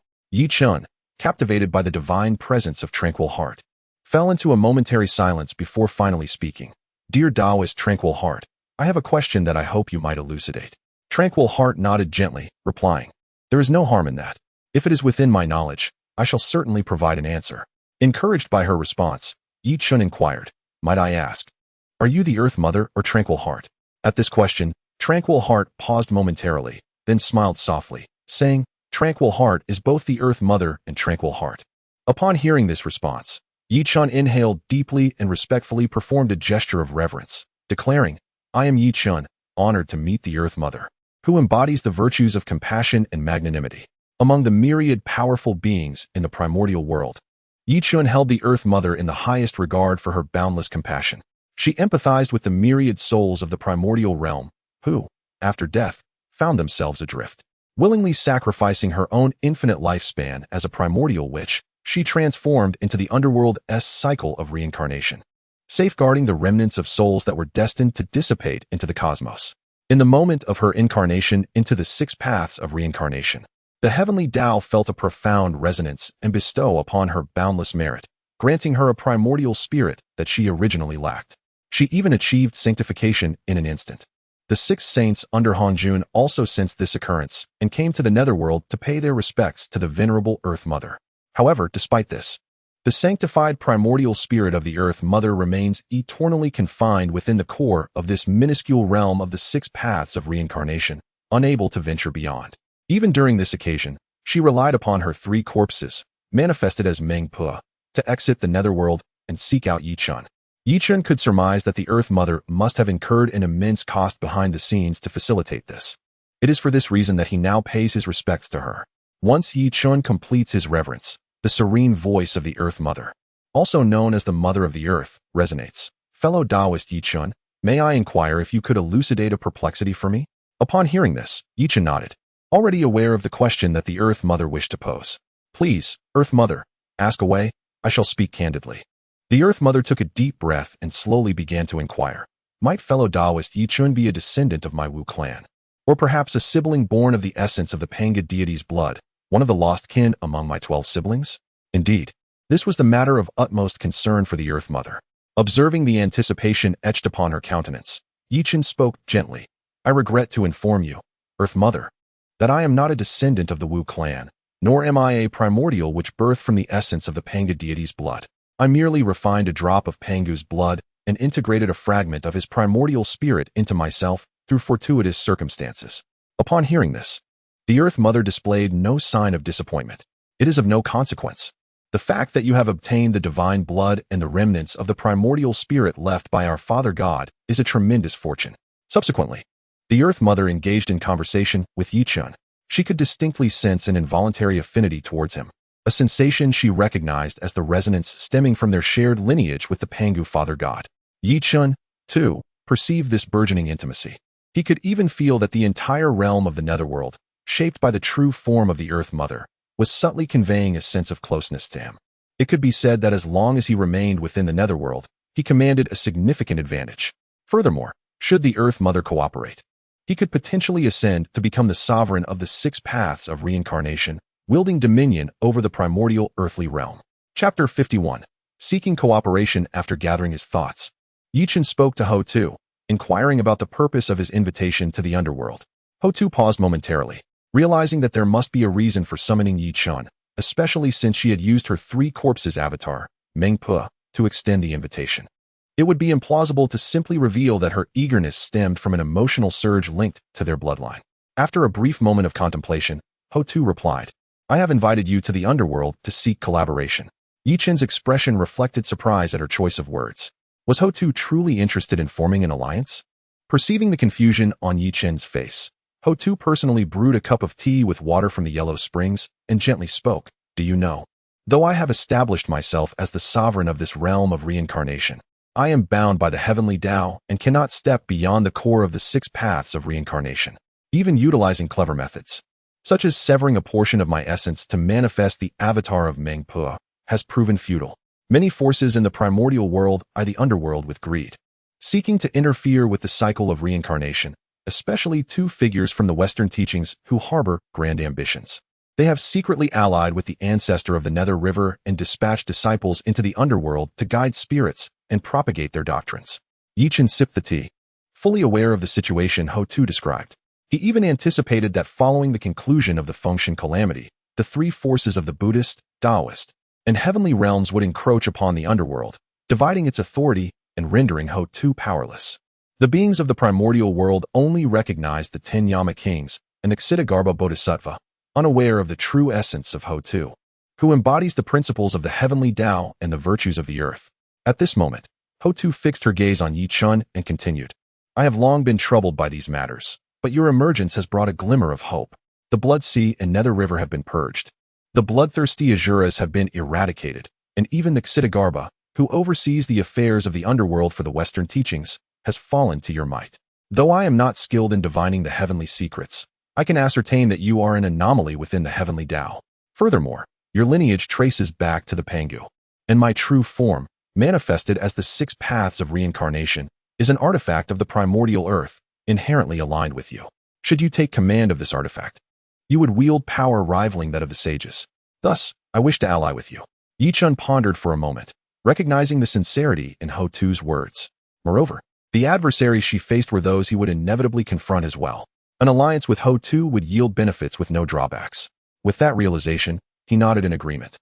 Chen, captivated by the divine presence of Tranquil Heart, fell into a momentary silence before finally speaking. "Dear Taoist Tranquil Heart, I have a question that I hope you might elucidate." Tranquil Heart nodded gently, replying, "There is no harm in that. If it is within my knowledge, I shall certainly provide an answer." Encouraged by her response, Chen inquired, "Might I ask, are you the Earth Mother or Tranquil Heart?" At this question, Tranquil Heart paused momentarily, then smiled softly, saying, Tranquil Heart is both the Earth Mother and Tranquil Heart. Upon hearing this response, Yichun inhaled deeply and respectfully performed a gesture of reverence, declaring, I am Yichun, honored to meet the Earth Mother, who embodies the virtues of compassion and magnanimity. Among the myriad powerful beings in the primordial world, Yichun held the Earth Mother in the highest regard for her boundless compassion. She empathized with the myriad souls of the primordial realm, who, after death, found themselves adrift. Willingly sacrificing her own infinite lifespan as a primordial witch, she transformed into the underworld's cycle of reincarnation, safeguarding the remnants of souls that were destined to dissipate into the cosmos. In the moment of her incarnation into the 6 paths of reincarnation, the heavenly Tao felt a profound resonance and bestow upon her boundless merit, granting her a primordial spirit that she originally lacked. She even achieved sanctification in an instant. The 6 saints under Hanjun also sensed this occurrence and came to the netherworld to pay their respects to the venerable Earth Mother. However, despite this, the sanctified primordial spirit of the Earth Mother remains eternally confined within the core of this minuscule realm of the 6 paths of reincarnation, unable to venture beyond. Even during this occasion, she relied upon her 3 corpses, manifested as Meng Pua, to exit the netherworld and seek out Yichun. Yichun could surmise that the Earth Mother must have incurred an immense cost behind the scenes to facilitate this. It is for this reason that he now pays his respects to her. Once Yichun completes his reverence, the serene voice of the Earth Mother, also known as the Mother of the Earth, resonates. Fellow Taoist Yichun, may I inquire if you could elucidate a perplexity for me? Upon hearing this, Yichun nodded, already aware of the question that the Earth Mother wished to pose. Please, Earth Mother, ask away, I shall speak candidly. The Earth Mother took a deep breath and slowly began to inquire. Might fellow Taoist Yichun be a descendant of my Wu clan? Or perhaps a sibling born of the essence of the Panga deity's blood, one of the lost kin among my 12 siblings? Indeed, this was the matter of utmost concern for the Earth Mother. Observing the anticipation etched upon her countenance, Yichun spoke gently. I regret to inform you, Earth Mother, that I am not a descendant of the Wu clan, nor am I a primordial which birthed from the essence of the Panga deity's blood. I merely refined a drop of Pangu's blood and integrated a fragment of his primordial spirit into myself through fortuitous circumstances. Upon hearing this, the Earth Mother displayed no sign of disappointment. It is of no consequence. The fact that you have obtained the divine blood and the remnants of the primordial spirit left by our Father God is a tremendous fortune. Subsequently, the Earth Mother engaged in conversation with Yichun. She could distinctly sense an involuntary affinity towards him, a sensation she recognized as the resonance stemming from their shared lineage with the Pangu Father God. Yichun, too, perceived this burgeoning intimacy. He could even feel that the entire realm of the netherworld, shaped by the true form of the Earth Mother, was subtly conveying a sense of closeness to him. It could be said that as long as he remained within the netherworld, he commanded a significant advantage. Furthermore, should the Earth Mother cooperate, he could potentially ascend to become the sovereign of the 6 paths of reincarnation, wielding dominion over the primordial earthly realm. Chapter 51. Seeking cooperation after gathering his thoughts, Yichun spoke to Ho-Tu, inquiring about the purpose of his invitation to the underworld. Ho-Tu paused momentarily, realizing that there must be a reason for summoning Yichun, especially since she had used her 3 corpses avatar, Meng Pua, to extend the invitation. It would be implausible to simply reveal that her eagerness stemmed from an emotional surge linked to their bloodline. After a brief moment of contemplation, Ho-Tu replied, I have invited you to the underworld to seek collaboration. Yichun's expression reflected surprise at her choice of words. Was Ho-Tu truly interested in forming an alliance? Perceiving the confusion on Yichun's face, Ho-Tu personally brewed a cup of tea with water from the yellow springs and gently spoke, Do you know? Though I have established myself as the sovereign of this realm of reincarnation, I am bound by the heavenly Tao and cannot step beyond the core of the 6 paths of reincarnation. Even utilizing clever methods, such as severing a portion of my essence to manifest the avatar of Meng Pua, has proven futile. Many forces in the primordial world eye the underworld with greed, seeking to interfere with the cycle of reincarnation, especially 2 figures from the Western teachings who harbor grand ambitions. They have secretly allied with the ancestor of the Nether River and dispatched disciples into the underworld to guide spirits and propagate their doctrines. Yichun sipped the tea, fully aware of the situation Ho-Tu described. He even anticipated that following the conclusion of the function calamity, the 3 forces of the Buddhist, Taoist, and heavenly realms would encroach upon the underworld, dividing its authority and rendering Ho-Tu powerless. The beings of the primordial world only recognized the 10 Yama kings and the Ksitigarbha Bodhisattva, unaware of the true essence of Ho-Tu, who embodies the principles of the heavenly Tao and the virtues of the earth. At this moment, Ho-Tu fixed her gaze on Yi Chun and continued, I have long been troubled by these matters, but your emergence has brought a glimmer of hope. The Blood Sea and Nether River have been purged. The bloodthirsty Asuras have been eradicated, and even the Ksitigarbha, who oversees the affairs of the underworld for the Western teachings, has fallen to your might. Though I am not skilled in divining the heavenly secrets, I can ascertain that you are an anomaly within the heavenly Tao. Furthermore, your lineage traces back to the Pangu, and my true form, manifested as the 6 paths of reincarnation, is an artifact of the primordial earth, inherently aligned with you. Should you take command of this artifact, you would wield power rivaling that of the sages. Thus, I wish to ally with you. Yi Chun pondered for a moment, recognizing the sincerity in Ho-Tu's words. Moreover, the adversaries she faced were those he would inevitably confront as well. An alliance with Ho-Tu would yield benefits with no drawbacks. With that realization, he nodded in agreement.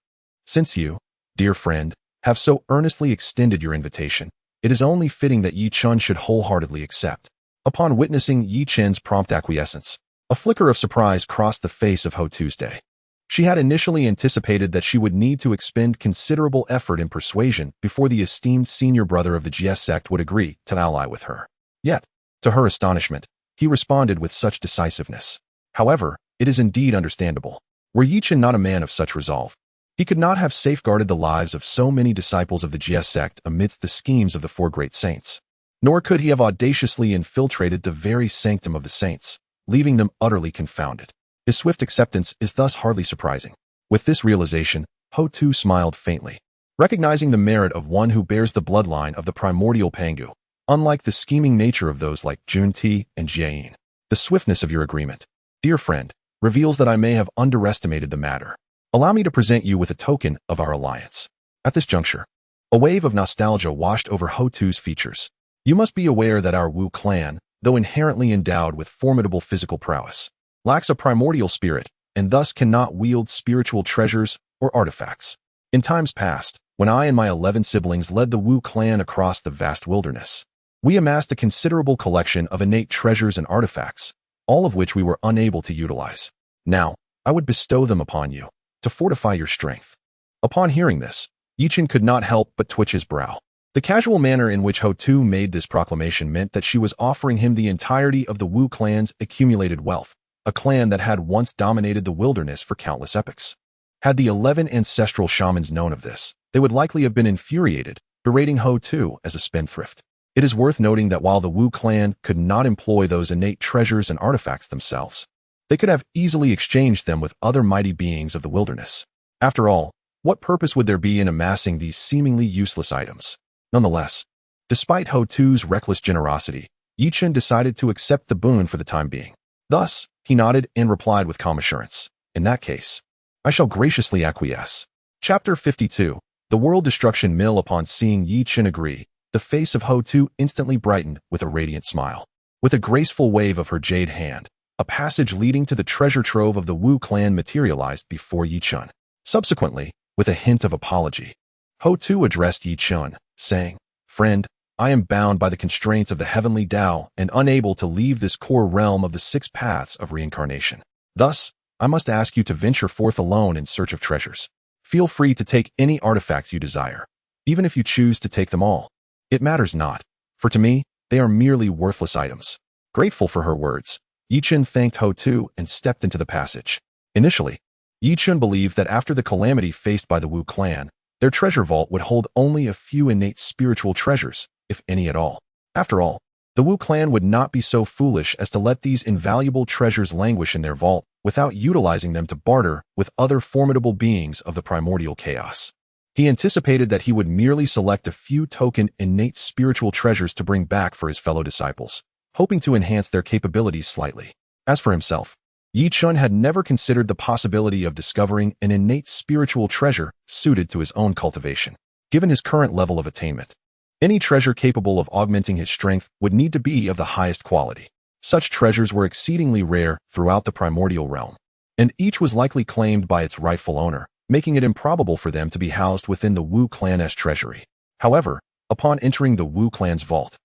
Since you, dear friend, have so earnestly extended your invitation, it is only fitting that Yi Chun should wholeheartedly accept. Upon witnessing Yi Chen's prompt acquiescence, a flicker of surprise crossed the face of Ho-Tu's day. She had initially anticipated that she would need to expend considerable effort in persuasion before the esteemed senior brother of the Jie Sect would agree to ally with her. Yet, to her astonishment, he responded with such decisiveness. However, it is indeed understandable. Were Yi Chen not a man of such resolve, he could not have safeguarded the lives of so many disciples of the Jie Sect amidst the schemes of the 4 great saints. Nor could he have audaciously infiltrated the very sanctum of the saints, leaving them utterly confounded. His swift acceptance is thus hardly surprising. With this realization, Ho-Tu smiled faintly, recognizing the merit of one who bears the bloodline of the primordial Pangu, unlike the scheming nature of those like Jun Ti and Jie. The swiftness of your agreement, dear friend, reveals that I may have underestimated the matter. Allow me to present you with a token of our alliance. At this juncture, a wave of nostalgia washed over Ho-Tu's features. You must be aware that our Wu clan, though inherently endowed with formidable physical prowess, lacks a primordial spirit, and thus cannot wield spiritual treasures or artifacts. In times past, when I and my 11 siblings led the Wu clan across the vast wilderness, we amassed a considerable collection of innate treasures and artifacts, all of which we were unable to utilize. Now, I would bestow them upon you, to fortify your strength. Upon hearing this, Yi Chen could not help but twitch his brow. The casual manner in which Ho-Tu made this proclamation meant that she was offering him the entirety of the Wu clan's accumulated wealth, a clan that had once dominated the wilderness for countless epochs. Had the 11 ancestral shamans known of this, they would likely have been infuriated, berating Ho-Tu as a spendthrift. It is worth noting that while the Wu clan could not employ those innate treasures and artifacts themselves, they could have easily exchanged them with other mighty beings of the wilderness. After all, what purpose would there be in amassing these seemingly useless items? Nonetheless, despite Ho-Tu's reckless generosity, Yi Chen decided to accept the boon for the time being. Thus, he nodded and replied with calm assurance, in that case, I shall graciously acquiesce. Chapter 52. The World Destruction Mill. Upon seeing Yi Chen agree, the face of Ho-Tu instantly brightened with a radiant smile. With a graceful wave of her jade hand, a passage leading to the treasure trove of the Wu clan materialized before Yi Chen. Subsequently, with a hint of apology, Ho-Tu addressed Yi Chen, saying, Friend, I am bound by the constraints of the heavenly Tao and unable to leave this core realm of the 6 paths of reincarnation. Thus, I must ask you to venture forth alone in search of treasures. Feel free to take any artifacts you desire, even if you choose to take them all. It matters not, for to me, they are merely worthless items. Grateful for her words, Yi Chen thanked Ho-Tu and stepped into the passage. Initially, Yi Chen believed that after the calamity faced by the Wu clan, their treasure vault would hold only a few innate spiritual treasures, if any at all. After all, the Wu clan would not be so foolish as to let these invaluable treasures languish in their vault without utilizing them to barter with other formidable beings of the primordial chaos. He anticipated that he would merely select a few token innate spiritual treasures to bring back for his fellow disciples, hoping to enhance their capabilities slightly. As for himself, Yi Chen had never considered the possibility of discovering an innate spiritual treasure suited to his own cultivation. Given his current level of attainment, any treasure capable of augmenting his strength would need to be of the highest quality. Such treasures were exceedingly rare throughout the primordial realm, and each was likely claimed by its rightful owner, making it improbable for them to be housed within the Wu clan's treasury. However, upon entering the Wu clan's vault,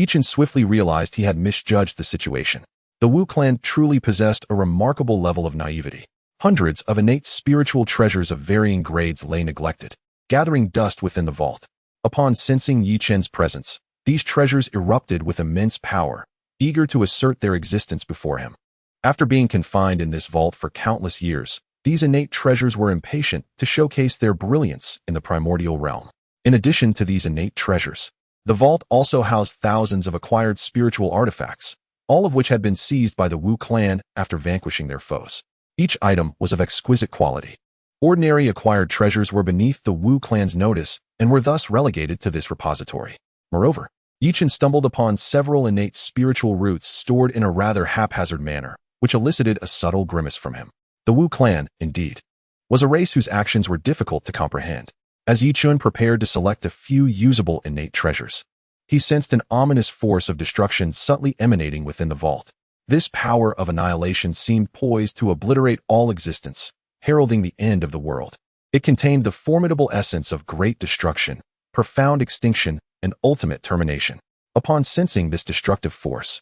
Chen swiftly realized he had misjudged the situation. The Wu clan truly possessed a remarkable level of naivety. Hundreds of innate spiritual treasures of varying grades lay neglected, gathering dust within the vault. Upon sensing Chen's presence, these treasures erupted with immense power, eager to assert their existence before him. After being confined in this vault for countless years, these innate treasures were impatient to showcase their brilliance in the primordial realm. In addition to these innate treasures, the vault also housed thousands of acquired spiritual artifacts, all of which had been seized by the Wu clan after vanquishing their foes. Each item was of exquisite quality. Ordinary acquired treasures were beneath the Wu clan's notice and were thus relegated to this repository. Moreover, Chen stumbled upon several innate spiritual roots stored in a rather haphazard manner, which elicited a subtle grimace from him. The Wu clan, indeed, was a race whose actions were difficult to comprehend. As Chen prepared to select a few usable innate treasures, he sensed an ominous force of destruction subtly emanating within the vault. This power of annihilation seemed poised to obliterate all existence, heralding the end of the world. It contained the formidable essence of great destruction, profound extinction, and ultimate termination. Upon sensing this destructive force,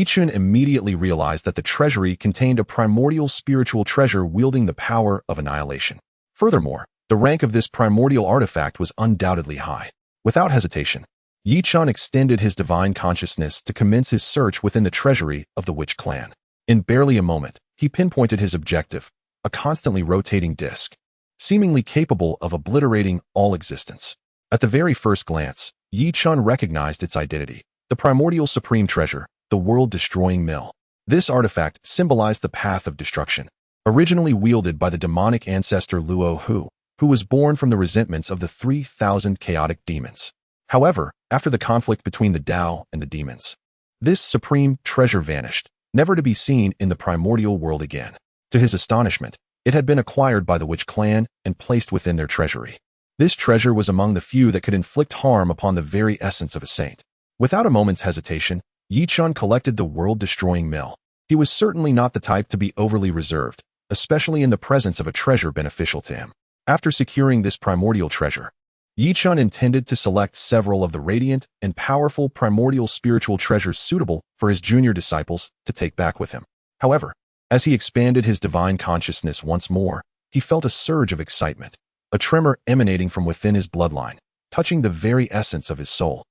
Chen immediately realized that the treasury contained a primordial spiritual treasure wielding the power of annihilation. Furthermore, the rank of this primordial artifact was undoubtedly high. Without hesitation, Chen extended his divine consciousness to commence his search within the treasury of the Witch clan. In barely a moment, he pinpointed his objective, a constantly rotating disk, seemingly capable of obliterating all existence. At the very first glance, Chen recognized its identity, the primordial supreme treasure, the world-destroying mill. This artifact symbolized the path of destruction, originally wielded by the demonic ancestor Luo Hu, who was born from the resentments of the 3,000 chaotic demons. However, after the conflict between the Tao and the demons, this supreme treasure vanished, never to be seen in the primordial world again. To his astonishment, it had been acquired by the Witch clan and placed within their treasury. This treasure was among the few that could inflict harm upon the very essence of a saint. Without a moment's hesitation, Chen collected the world-destroying mill. He was certainly not the type to be overly reserved, especially in the presence of a treasure beneficial to him. After securing this primordial treasure, Chen intended to select several of the radiant and powerful primordial spiritual treasures suitable for his junior disciples to take back with him. However, as he expanded his divine consciousness once more, he felt a surge of excitement, a tremor emanating from within his bloodline, touching the very essence of his soul.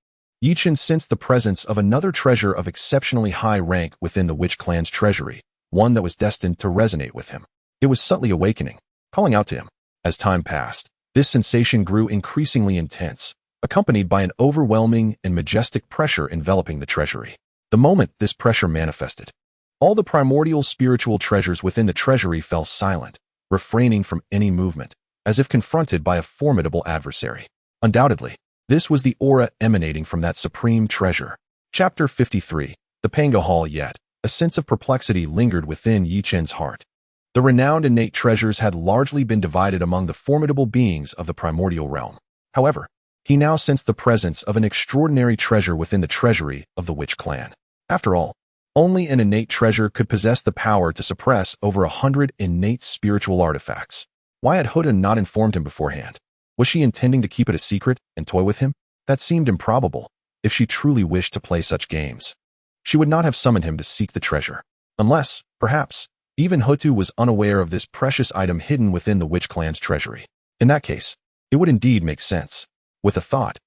Chen sensed the presence of another treasure of exceptionally high rank within the Witch clan's treasury, one that was destined to resonate with him. It was subtly awakening, calling out to him. As time passed, this sensation grew increasingly intense, accompanied by an overwhelming and majestic pressure enveloping the treasury. The moment this pressure manifested, all the primordial spiritual treasures within the treasury fell silent, refraining from any movement, as if confronted by a formidable adversary. Undoubtedly, this was the aura emanating from that supreme treasure. Chapter 53. The Pango Hall. Yet, a sense of perplexity lingered within Chen's heart. The renowned innate treasures had largely been divided among the formidable beings of the primordial realm. However, he now sensed the presence of an extraordinary treasure within the treasury of the Witch clan. After all, only an innate treasure could possess the power to suppress over 100 innate spiritual artifacts. Why had Huda not informed him beforehand? Was she intending to keep it a secret and toy with him? That seemed improbable. If she truly wished to play such games, she would not have summoned him to seek the treasure. Unless, perhaps, even Hutu was unaware of this precious item hidden within the Witch clan's treasury. In that case, it would indeed make sense. With a thought,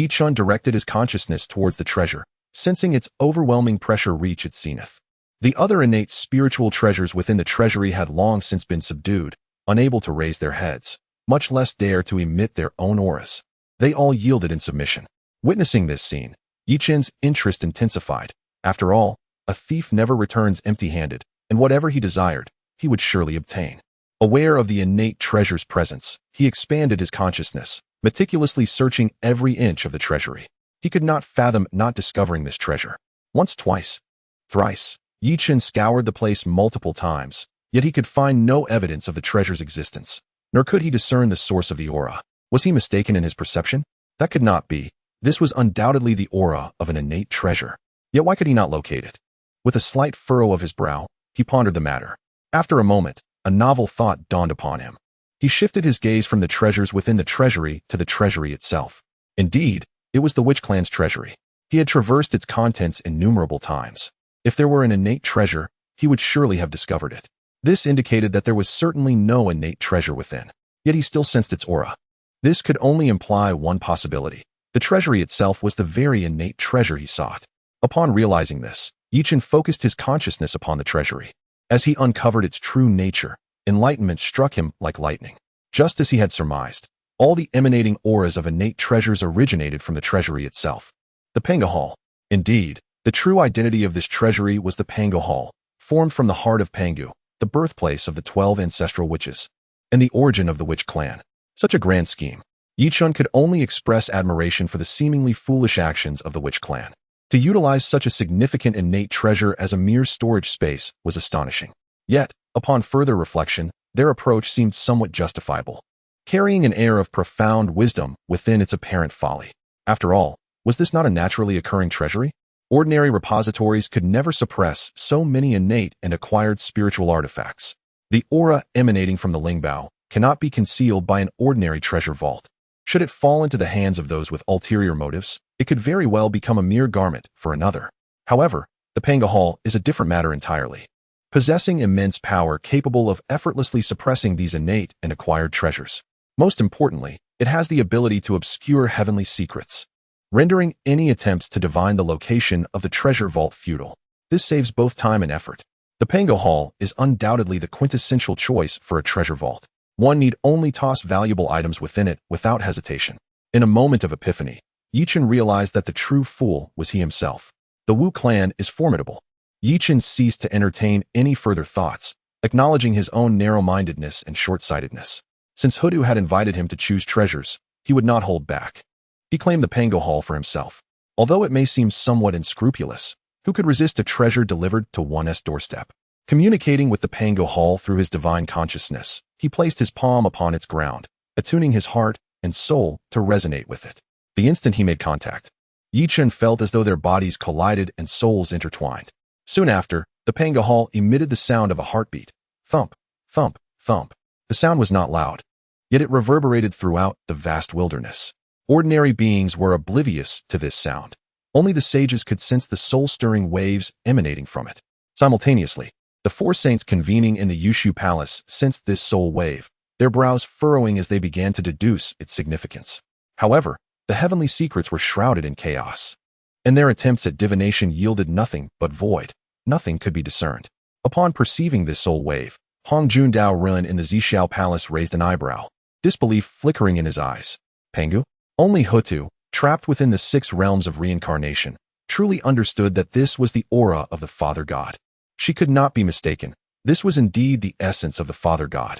Chen directed his consciousness towards the treasure, sensing its overwhelming pressure reach its zenith. The other innate spiritual treasures within the treasury had long since been subdued, unable to raise their heads, much less dare to emit their own auras. They all yielded in submission. Witnessing this scene, Chen's interest intensified. After all, a thief never returns empty-handed, and whatever he desired, he would surely obtain. Aware of the innate treasure's presence, he expanded his consciousness, meticulously searching every inch of the treasury. He could not fathom not discovering this treasure. Once, twice, thrice, Chen scoured the place multiple times, yet he could find no evidence of the treasure's existence, nor could he discern the source of the aura. Was he mistaken in his perception? That could not be. This was undoubtedly the aura of an innate treasure. Yet why could he not locate it? With a slight furrow of his brow, he pondered the matter. After a moment, a novel thought dawned upon him. He shifted his gaze from the treasures within the treasury to the treasury itself. Indeed, it was the Witch clan's treasury. He had traversed its contents innumerable times. If there were an innate treasure, he would surely have discovered it. This indicated that there was certainly no innate treasure within, yet he still sensed its aura. This could only imply one possibility. The treasury itself was the very innate treasure he sought. Upon realizing this, Chen focused his consciousness upon the treasury. As he uncovered its true nature, enlightenment struck him like lightning. Just as he had surmised, all the emanating auras of innate treasures originated from the treasury itself. The Pango Hall. Indeed, the true identity of this treasury was the Pango Hall, formed from the heart of Pangu, the birthplace of the 12 ancestral witches, and the origin of the witch clan. Such a grand scheme. Chen could only express admiration for the seemingly foolish actions of the witch clan. To utilize such a significant innate treasure as a mere storage space was astonishing. Yet, upon further reflection, their approach seemed somewhat justifiable, carrying an air of profound wisdom within its apparent folly. After all, was this not a naturally occurring treasury? Ordinary repositories could never suppress so many innate and acquired spiritual artifacts. The aura emanating from the Lingbao cannot be concealed by an ordinary treasure vault. Should it fall into the hands of those with ulterior motives, it could very well become a mere garment for another. However, the Pango Hall is a different matter entirely, possessing immense power capable of effortlessly suppressing these innate and acquired treasures. Most importantly, it has the ability to obscure heavenly secrets, rendering any attempts to divine the location of the treasure vault futile. This saves both time and effort. The Pango Hall is undoubtedly the quintessential choice for a treasure vault. One need only toss valuable items within it without hesitation. In a moment of epiphany, Chen realized that the true fool was he himself. The Wu clan is formidable. Chen ceased to entertain any further thoughts, acknowledging his own narrow-mindedness and short-sightedness. Since Hudu had invited him to choose treasures, he would not hold back. He claimed the Pango Hall for himself. Although it may seem somewhat unscrupulous, who could resist a treasure delivered to one's doorstep? Communicating with the Pango Hall through his divine consciousness, he placed his palm upon its ground, attuning his heart and soul to resonate with it. The instant he made contact, Chen felt as though their bodies collided and souls intertwined. Soon after, the Pango Hall emitted the sound of a heartbeat. Thump, thump, thump. The sound was not loud, yet it reverberated throughout the vast wilderness. Ordinary beings were oblivious to this sound. Only the sages could sense the soul-stirring waves emanating from it. Simultaneously, the four saints convening in the Yushu Palace sensed this soul wave, their brows furrowing as they began to deduce its significance. However, the heavenly secrets were shrouded in chaos, and their attempts at divination yielded nothing but void. Nothing could be discerned. Upon perceiving this soul wave, Hong Jundao Run in the San Xiao Palace raised an eyebrow, disbelief flickering in his eyes. Pangu? Only Hutu, trapped within the 6 realms of reincarnation, truly understood that this was the aura of the Father God. She could not be mistaken. This was indeed the essence of the Father God.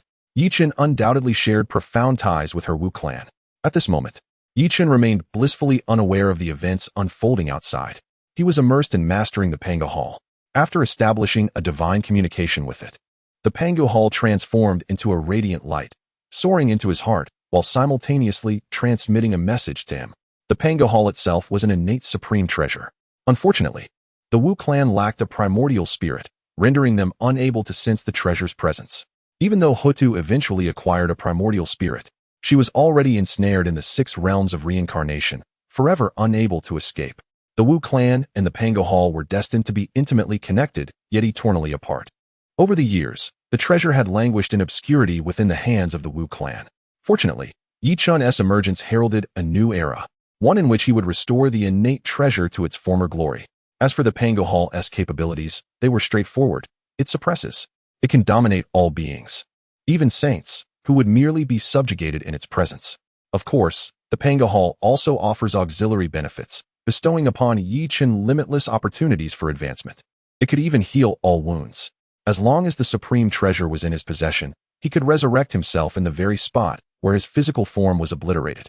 Chen undoubtedly shared profound ties with her Wu clan. At this moment, Chen remained blissfully unaware of the events unfolding outside. He was immersed in mastering the Pango Hall. After establishing a divine communication with it, the Pango Hall transformed into a radiant light, soaring into his heart while simultaneously transmitting a message to him. The Pango Hall itself was an innate supreme treasure. Unfortunately, the Wu clan lacked a primordial spirit, rendering them unable to sense the treasure's presence. Even though Hutu eventually acquired a primordial spirit, she was already ensnared in the 6 realms of reincarnation, forever unable to escape. The Wu clan and the Pango Hall were destined to be intimately connected, yet eternally apart. Over the years, the treasure had languished in obscurity within the hands of the Wu clan. Fortunately, Chen's emergence heralded a new era, one in which he would restore the innate treasure to its former glory. As for the Pango Hall's capabilities, they were straightforward. It suppresses. It can dominate all beings, even saints, who would merely be subjugated in its presence. Of course, the Pango Hall also offers auxiliary benefits, bestowing upon Chen limitless opportunities for advancement. It could even heal all wounds. As long as the supreme treasure was in his possession, he could resurrect himself in the very spot where his physical form was obliterated.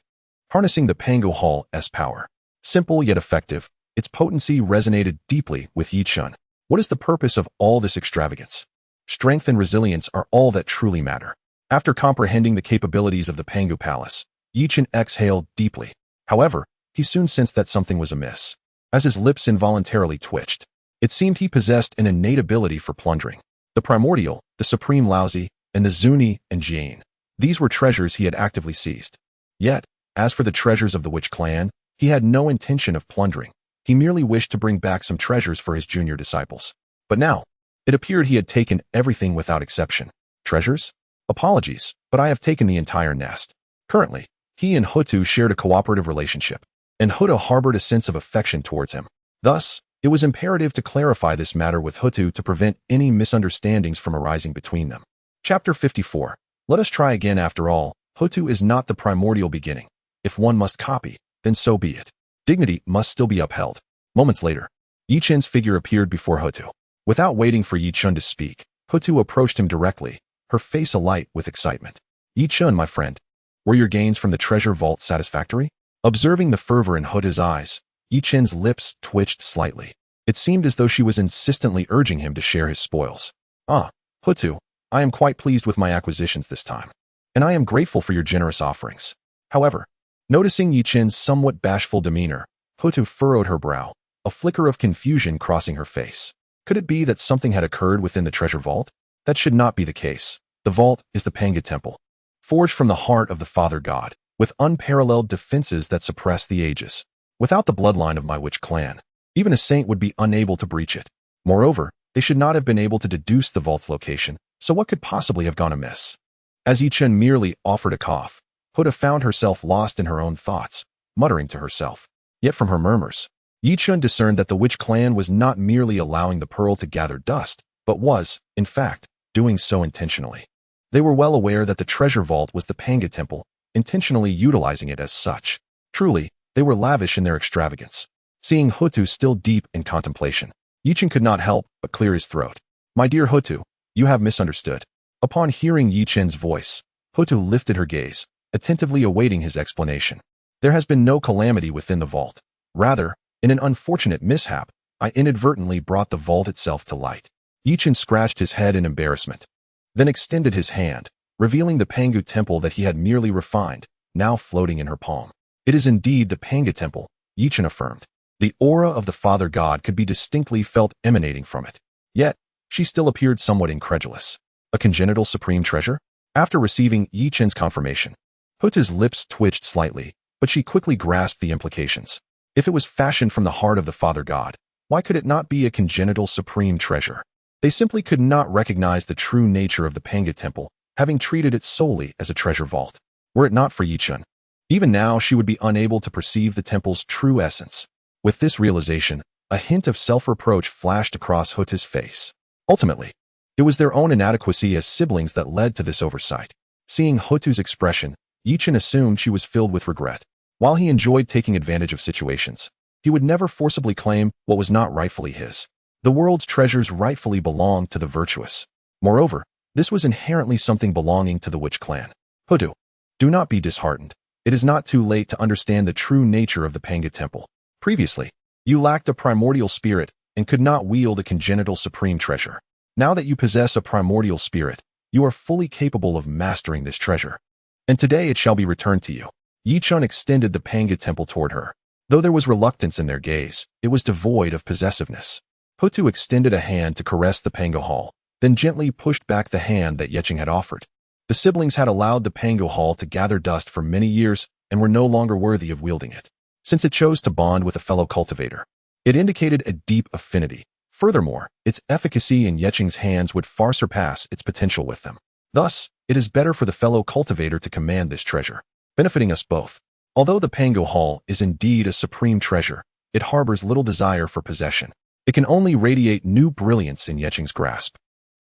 Harnessing the Pango Hall's power. Simple yet effective, its potency resonated deeply with Chen. What is the purpose of all this extravagance? Strength and resilience are all that truly matter. After comprehending the capabilities of the Pangu Palace, Chen exhaled deeply. However, he soon sensed that something was amiss. As his lips involuntarily twitched, it seemed he possessed an innate ability for plundering. The Primordial, the Supreme Laozi, and the Zuni and Jane. These were treasures he had actively seized. Yet, as for the treasures of the Witch clan, he had no intention of plundering. He merely wished to bring back some treasures for his junior disciples. But now, it appeared he had taken everything without exception. Treasures? Apologies, but I have taken the entire nest. Currently, he and Hutu shared a cooperative relationship, and Hutu harbored a sense of affection towards him. Thus, it was imperative to clarify this matter with Hutu to prevent any misunderstandings from arising between them. Chapter 54. Let us try again after all. Hutu is not the primordial beginning. If one must copy, then so be it. Dignity must still be upheld. Moments later, Yi Chen's figure appeared before Hutu. Without waiting for Yi Chen to speak, Hutu approached him directly, her face alight with excitement. Yi Chen, my friend, were your gains from the treasure vault satisfactory? Observing the fervor in Hutu's eyes, Yi Chen's lips twitched slightly. It seemed as though she was insistently urging him to share his spoils. Ah, Hutu, I am quite pleased with my acquisitions this time, and I am grateful for your generous offerings. However, noticing Yi Chen's somewhat bashful demeanor, Hutu furrowed her brow, a flicker of confusion crossing her face. Could it be that something had occurred within the treasure vault? That should not be the case. The vault is the Panga Temple, forged from the heart of the Father God, with unparalleled defenses that suppress the ages. Without the bloodline of my witch clan, even a saint would be unable to breach it. Moreover, they should not have been able to deduce the vault's location, so what could possibly have gone amiss? As Yi Chen merely offered a cough, Hutu found herself lost in her own thoughts, muttering to herself. Yet from her murmurs, Yi Chen discerned that the witch clan was not merely allowing the pearl to gather dust, but was, in fact, doing so intentionally. They were well aware that the treasure vault was the Panga Temple, intentionally utilizing it as such. Truly, they were lavish in their extravagance. Seeing Hutu still deep in contemplation, Yi Chen could not help but clear his throat. My dear Hutu, you have misunderstood. Upon hearing Yi Chen's voice, Hutu lifted her gaze, attentively awaiting his explanation. There has been no calamity within the vault. Rather, in an unfortunate mishap, I inadvertently brought the vault itself to light. Yi Chen scratched his head in embarrassment, then extended his hand, revealing the Panga Temple that he had merely refined, now floating in her palm. It is indeed the Panga Temple, Yi Chen affirmed. The aura of the Father God could be distinctly felt emanating from it. Yet, she still appeared somewhat incredulous. A congenital supreme treasure? After receiving Yi Chen's confirmation, Hutu's lips twitched slightly, but she quickly grasped the implications. If it was fashioned from the heart of the Father God, why could it not be a congenital supreme treasure? They simply could not recognize the true nature of the Panga Temple, having treated it solely as a treasure vault. Were it not for Yi Chen, even now she would be unable to perceive the temple's true essence. With this realization, a hint of self-reproach flashed across Hutu's face. Ultimately, it was their own inadequacy as siblings that led to this oversight. Seeing Hutu's expression, Yi Chen assumed she was filled with regret. While he enjoyed taking advantage of situations, he would never forcibly claim what was not rightfully his. The world's treasures rightfully belonged to the virtuous. Moreover, this was inherently something belonging to the witch clan. Hutu, do not be disheartened. It is not too late to understand the true nature of the Panga Temple. Previously, you lacked a primordial spirit and could not wield a congenital supreme treasure. Now that you possess a primordial spirit, you are fully capable of mastering this treasure. And today it shall be returned to you. Yi Chen extended the Panga Temple toward her. Though there was reluctance in their gaze, it was devoid of possessiveness. Hutu extended a hand to caress the Panga Hall, then gently pushed back the hand that Yecheng had offered. The siblings had allowed the Panga Hall to gather dust for many years and were no longer worthy of wielding it, since it chose to bond with a fellow cultivator. It indicated a deep affinity. Furthermore, its efficacy in Yecheng's hands would far surpass its potential with them. Thus, it is better for the fellow cultivator to command this treasure, benefiting us both. Although the Panga Hall is indeed a supreme treasure, it harbors little desire for possession. It can only radiate new brilliance in Yecheng's grasp.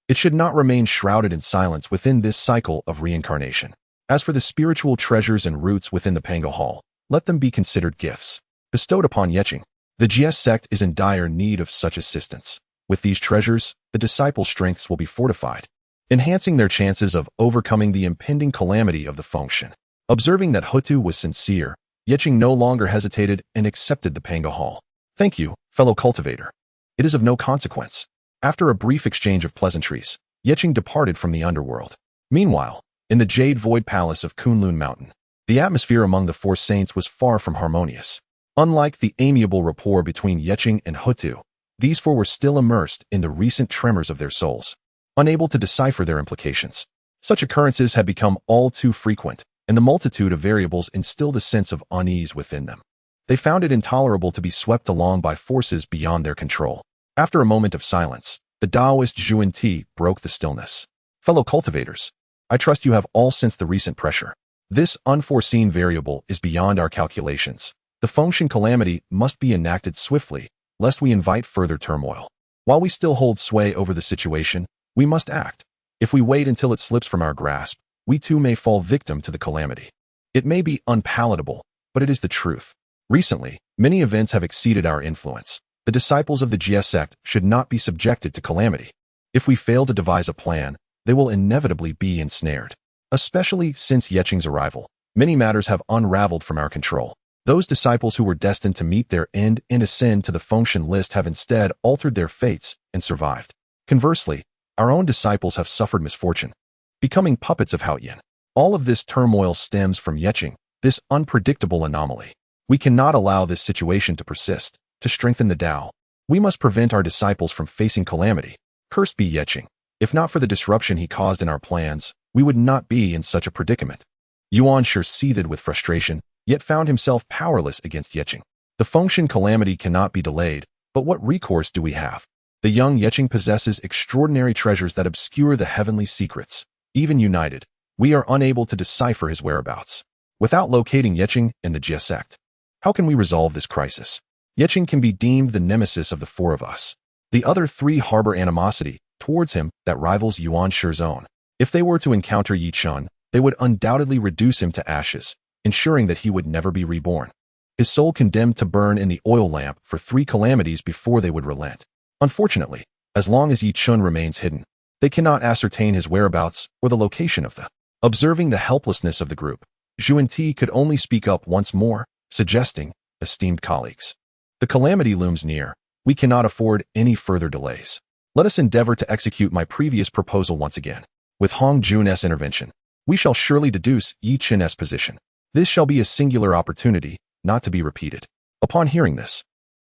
It should not remain shrouded in silence within this cycle of reincarnation. As for the spiritual treasures and roots within the Panga Hall, let them be considered gifts bestowed upon Yecheng. The Jie Sect is in dire need of such assistance. With these treasures, the disciples' strengths will be fortified, enhancing their chances of overcoming the impending calamity of the Tongtian. Observing that Hutu was sincere, Yecheng no longer hesitated and accepted the Panga Hall. Thank you, fellow cultivator. It is of no consequence. After a brief exchange of pleasantries, Yecheng departed from the underworld. Meanwhile, in the Jade Void Palace of Kunlun Mountain, the atmosphere among the four saints was far from harmonious. Unlike the amiable rapport between Yecheng and Hutu, these four were still immersed in the recent tremors of their souls, unable to decipher their implications. Such occurrences had become all too frequent, and the multitude of variables instilled a sense of unease within them. They found it intolerable to be swept along by forces beyond their control. After a moment of silence, the Taoist Yuan Shi broke the stillness. Fellow cultivators, I trust you have all sensed the recent pressure. This unforeseen variable is beyond our calculations. The Tongtian calamity must be enacted swiftly, lest we invite further turmoil. While we still hold sway over the situation, we must act. If we wait until it slips from our grasp, we too may fall victim to the calamity. It may be unpalatable, but it is the truth. Recently, many events have exceeded our influence. The disciples of the Jie Sect should not be subjected to calamity. If we fail to devise a plan, they will inevitably be ensnared. Especially since Yeqing's arrival, many matters have unraveled from our control. Those disciples who were destined to meet their end and ascend to the Tongtian list have instead altered their fates and survived. Conversely, our own disciples have suffered misfortune, becoming puppets of Haoyan. All of this turmoil stems from Yeqing, this unpredictable anomaly. We cannot allow this situation to persist. To strengthen the Tao, we must prevent our disciples from facing calamity. Cursed be Yeqing. If not for the disruption he caused in our plans, we would not be in such a predicament. Yuan Shi seethed with frustration, yet found himself powerless against Yeqing. The Tongtian calamity cannot be delayed, but what recourse do we have? The young Yeqing possesses extraordinary treasures that obscure the heavenly secrets. Even united, we are unable to decipher his whereabouts. Without locating Yeqing and the Jie Sect, how can we resolve this crisis? Yeqing can be deemed the nemesis of the four of us. The other three harbor animosity towards him that rivals Yuan Shi's own. If they were to encounter Yi Chen, they would undoubtedly reduce him to ashes, ensuring that he would never be reborn. His soul condemned to burn in the oil lamp for 3 calamities before they would relent. Unfortunately, as long as Yi Chen remains hidden, they cannot ascertain his whereabouts or the location of the. Observing the helplessness of the group, Yuan Shi could only speak up once more, suggesting, esteemed colleagues, the calamity looms near. We cannot afford any further delays. Let us endeavor to execute my previous proposal once again. With Hong Jun's intervention, we shall surely deduce Yi Chen's position. This shall be a singular opportunity, not to be repeated. Upon hearing this,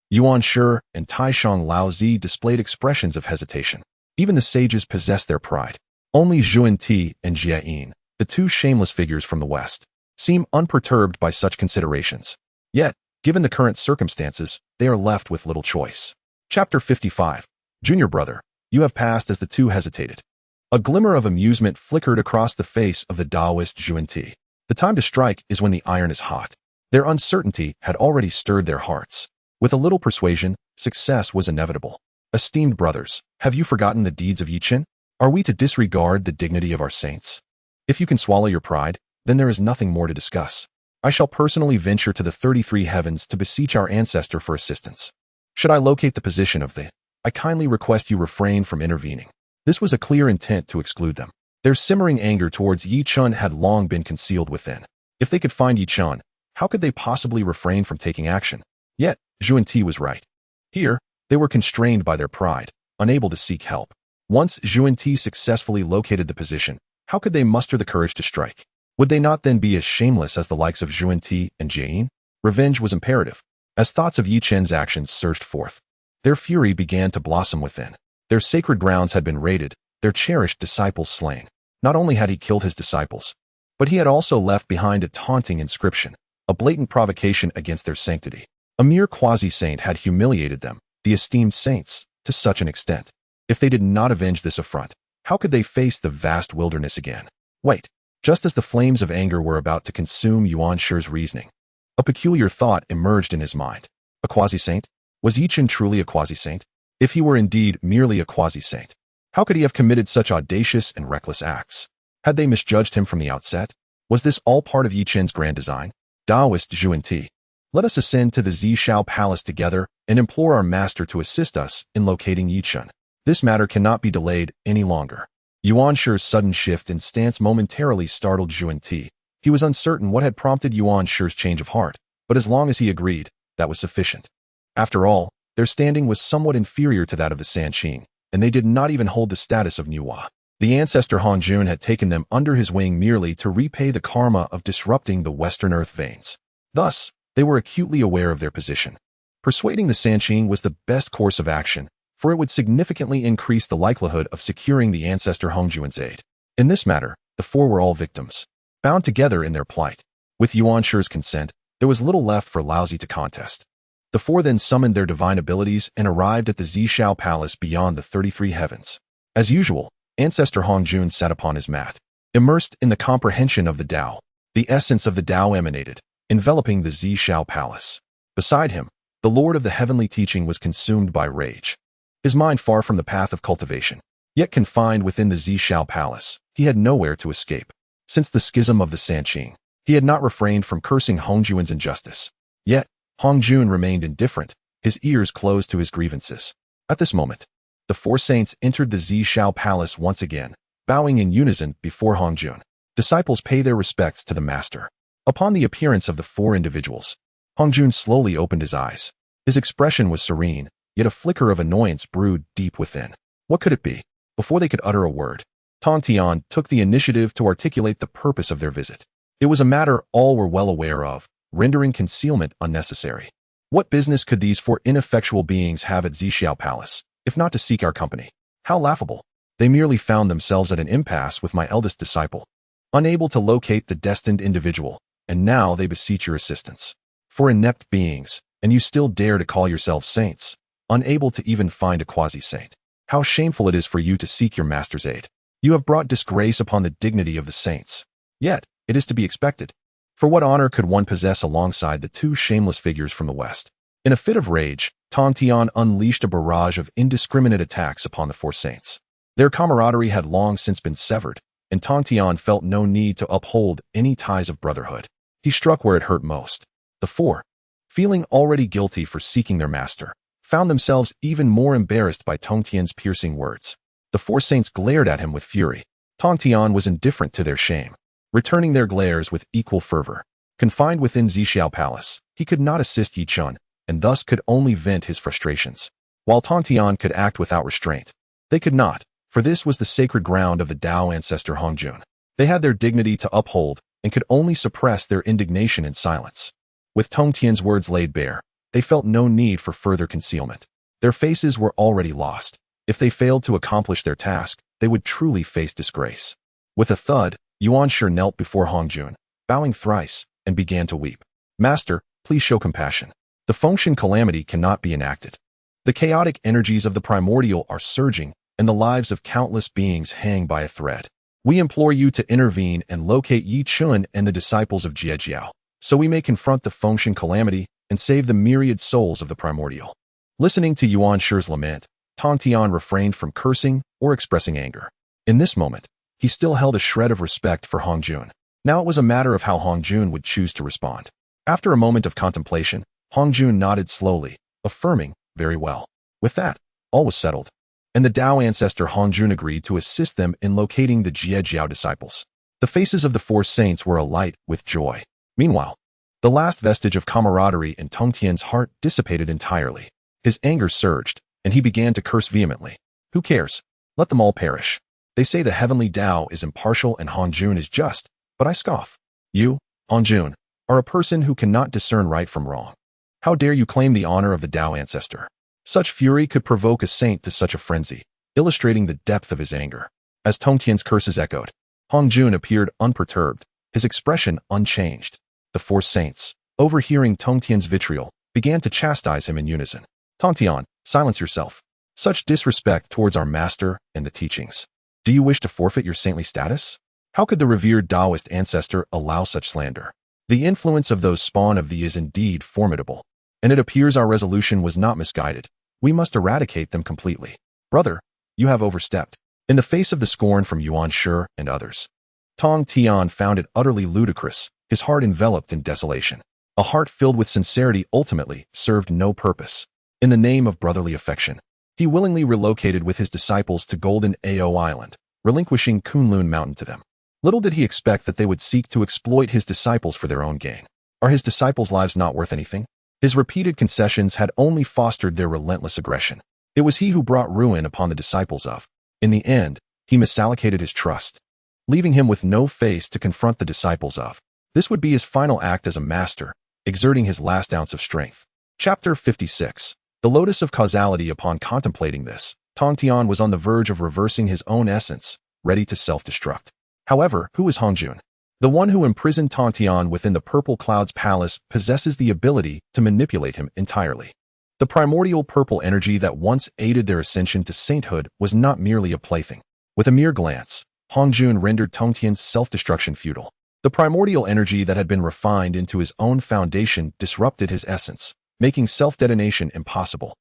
Yuan Shi and Taishang Laozi displayed expressions of hesitation. Even the sages possessed their pride. Only Yuan Shi and Jie Yin, the 2 shameless figures from the West, seem unperturbed by such considerations. Yet, given the current circumstances, they are left with little choice. Chapter 55. Junior brother, you have passed as the 2 hesitated. A glimmer of amusement flickered across the face of the Taoist Yuan Shi. The time to strike is when the iron is hot. Their uncertainty had already stirred their hearts. With a little persuasion, success was inevitable. Esteemed brothers, have you forgotten the deeds of Yi Chen? Are we to disregard the dignity of our saints? If you can swallow your pride, then there is nothing more to discuss. I shall personally venture to the 33 heavens to beseech our ancestor for assistance. Should I locate the position of the, I kindly request you refrain from intervening. This was a clear intent to exclude them. Their simmering anger towards Yi Chen had long been concealed within. If they could find Yi Chen, how could they possibly refrain from taking action? Yet, Yuan Shi was right. Here, they were constrained by their pride, unable to seek help. Once Yuan Shi successfully located the position, how could they muster the courage to strike? Would they not then be as shameless as the likes of Yuan Shi and Jie Yin? Revenge was imperative. As thoughts of Yi Chen's actions surged forth, their fury began to blossom within. Their sacred grounds had been raided, their cherished disciples slain. Not only had he killed his disciples, but he had also left behind a taunting inscription, a blatant provocation against their sanctity. A mere quasi-saint had humiliated them, the esteemed saints, to such an extent. If they did not avenge this affront, how could they face the vast wilderness again? Wait. Just as the flames of anger were about to consume Yuan Shi's reasoning, a peculiar thought emerged in his mind. A quasi-saint? Was Yi Chen truly a quasi-saint? If he were indeed merely a quasi-saint, how could he have committed such audacious and reckless acts? Had they misjudged him from the outset? Was this all part of Yi Chen's grand design? Taoist Yuan Shi, let us ascend to the San Xiao Palace together and implore our master to assist us in locating Yi Chen. This matter cannot be delayed any longer. Yuan Shi's sudden shift in stance momentarily startled Yuan Shi. He was uncertain what had prompted Yuan Shi's change of heart, but as long as he agreed, that was sufficient. After all, their standing was somewhat inferior to that of the Sanqing, and they did not even hold the status of Nuwa. The ancestor Hong Jun had taken them under his wing merely to repay the karma of disrupting the Western Earth veins. Thus, they were acutely aware of their position. Persuading the Sanqing was the best course of action, for it would significantly increase the likelihood of securing the ancestor Hong Jun's aid. In this matter, the 4 were all victims, bound together in their plight. With Yuan Shi's consent, There was little left for Laozi to contest. The four then summoned their divine abilities and arrived at the San Xiao Palace beyond the 33 heavens. As usual, Ancestor Hongjun sat upon his mat. Immersed in the comprehension of the Tao, the essence of the Tao emanated, enveloping the San Xiao Palace. Beside him, the Lord of the Heavenly Teaching was consumed by rage. His mind far from the path of cultivation, yet confined within the San Xiao Palace, he had nowhere to escape. Since the schism of the Sanqing, he had not refrained from cursing Hongjun's injustice. Yet, Hongjun remained indifferent, his ears closed to his grievances. At this moment, the four saints entered the San Xiao Palace once again, bowing in unison before Hongjun. Disciples pay their respects to the master. Upon the appearance of the four individuals, Hongjun slowly opened his eyes. His expression was serene, yet a flicker of annoyance brewed deep within. What could it be? Before they could utter a word, Tongtian took the initiative to articulate the purpose of their visit. It was a matter all were well aware of, rendering concealment unnecessary. What business could these four ineffectual beings have at San Xiao Palace, if not to seek our company? How laughable. They merely found themselves at an impasse with my eldest disciple, unable to locate the destined individual, and now they beseech your assistance. For inept beings, and you still dare to call yourselves saints, unable to even find a quasi-saint. How shameful it is for you to seek your master's aid. You have brought disgrace upon the dignity of the saints. Yet, it is to be expected. For what honor could one possess alongside the two shameless figures from the West? In a fit of rage, Tongtian unleashed a barrage of indiscriminate attacks upon the four saints. Their camaraderie had long since been severed, and Tongtian felt no need to uphold any ties of brotherhood. He struck where it hurt most. The four, feeling already guilty for seeking their master, found themselves even more embarrassed by Tongtian's piercing words. The four saints glared at him with fury. Tongtian was indifferent to their shame, returning their glares with equal fervor. Confined within San Xiao Palace, he could not assist Yi Chun, and thus could only vent his frustrations. While Tongtian could act without restraint, they could not, for this was the sacred ground of the Tao ancestor Hongjun. They had their dignity to uphold and could only suppress their indignation in silence. With Tongtian's words laid bare, they felt no need for further concealment. Their faces were already lost. If they failed to accomplish their task, they would truly face disgrace. With a thud, Yuan Shi knelt before Hongjun, bowing thrice, and began to weep. Master, please show compassion. The function calamity cannot be enacted. The chaotic energies of the primordial are surging, and the lives of countless beings hang by a thread. We implore you to intervene and locate Yi Chun and the disciples of Jie Sect, so we may confront the function calamity and save the myriad souls of the primordial. Listening to Yuan Shi's lament, Tongtian refrained from cursing or expressing anger. In this moment, he still held a shred of respect for Hongjun. Now it was a matter of how Hongjun would choose to respond. After a moment of contemplation, Hongjun nodded slowly, affirming, very well. With that, all was settled, and the Tao ancestor Hongjun agreed to assist them in locating the Jie Sect disciples. The faces of the four saints were alight with joy. Meanwhile, the last vestige of camaraderie in Tongtian's heart dissipated entirely. His anger surged, and he began to curse vehemently. Who cares? Let them all perish. They say the heavenly Tao is impartial and Hongjun is just, but I scoff. You, Hongjun, are a person who cannot discern right from wrong. How dare you claim the honor of the Tao ancestor? Such fury could provoke a saint to such a frenzy, illustrating the depth of his anger. As Tongtian's curses echoed, Hongjun appeared unperturbed, his expression unchanged. The four saints, overhearing Tongtian's vitriol, began to chastise him in unison. Tongtian, silence yourself. Such disrespect towards our master and the teachings. Do you wish to forfeit your saintly status? How could the revered Taoist ancestor allow such slander? The influence of those spawn of thee is indeed formidable, and it appears our resolution was not misguided. We must eradicate them completely. Brother, you have overstepped. In the face of the scorn from Yuan Shi and others, Tongtian found it utterly ludicrous, his heart enveloped in desolation. A heart filled with sincerity ultimately served no purpose. In the name of brotherly affection, he willingly relocated with his disciples to Golden Ao Island, relinquishing Kunlun Mountain to them. Little did he expect that they would seek to exploit his disciples for their own gain. Are his disciples' lives not worth anything? His repeated concessions had only fostered their relentless aggression. It was he who brought ruin upon the disciples of. In the end, he misallocated his trust, leaving him with no face to confront the disciples of. This would be his final act as a master, exerting his last ounce of strength. Chapter 56. The Lotus of Causality. Upon contemplating this, Tongtian was on the verge of reversing his own essence, ready to self-destruct. However, who was Hongjun? The one who imprisoned Tongtian within the Purple Cloud's palace possesses the ability to manipulate him entirely. The primordial purple energy that once aided their ascension to sainthood was not merely a plaything. With a mere glance, Hongjun rendered Tongtian's self-destruction futile. The primordial energy that had been refined into his own foundation disrupted his essence, making self-detonation impossible.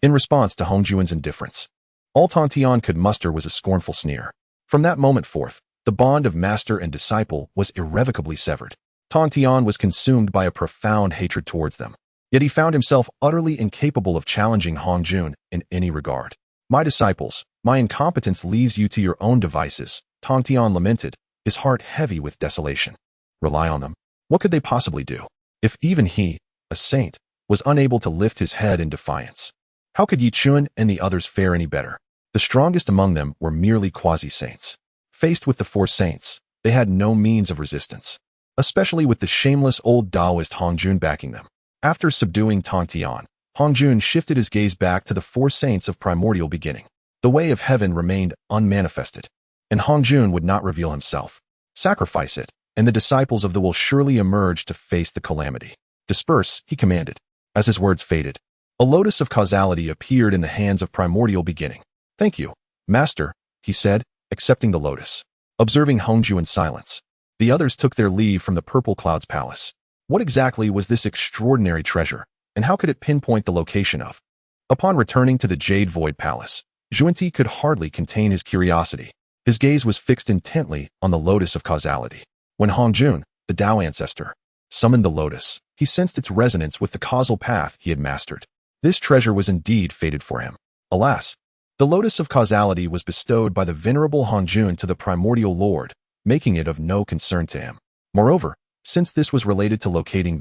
In response to Hongjun's indifference, all Tongtian could muster was a scornful sneer. From that moment forth, the bond of master and disciple was irrevocably severed. Tongtian was consumed by a profound hatred towards them. Yet he found himself utterly incapable of challenging Hongjun in any regard. "My disciples, my incompetence leaves you to your own devices," Tongtian lamented, his heart heavy with desolation. Rely on them? What could they possibly do? If even he, a saint, was unable to lift his head in defiance, how could Yi Chun and the others fare any better? The strongest among them were merely quasi-saints. Faced with the four saints, they had no means of resistance, especially with the shameless old Taoist Hongjun backing them. After subduing Tongtian, Hongjun shifted his gaze back to the four saints of primordial beginning. The way of heaven remained unmanifested, and Hongjun would not reveal himself. Sacrifice it, and the disciples of the will surely emerge to face the calamity. Disperse, he commanded. As his words faded, a lotus of causality appeared in the hands of primordial beginning. "Thank you, master," he said, accepting the lotus. Observing Hongjun in silence, the others took their leave from the Purple Cloud's palace. What exactly was this extraordinary treasure, and how could it pinpoint the location of? Upon returning to the Jade Void Palace, Xuanti could hardly contain his curiosity. His gaze was fixed intently on the lotus of causality. When Hongjun, the Tao ancestor, summoned the lotus, he sensed its resonance with the causal path he had mastered. This treasure was indeed fated for him. Alas, the lotus of causality was bestowed by the venerable Hongjun to the primordial lord, making it of no concern to him. Moreover, since this was related to locating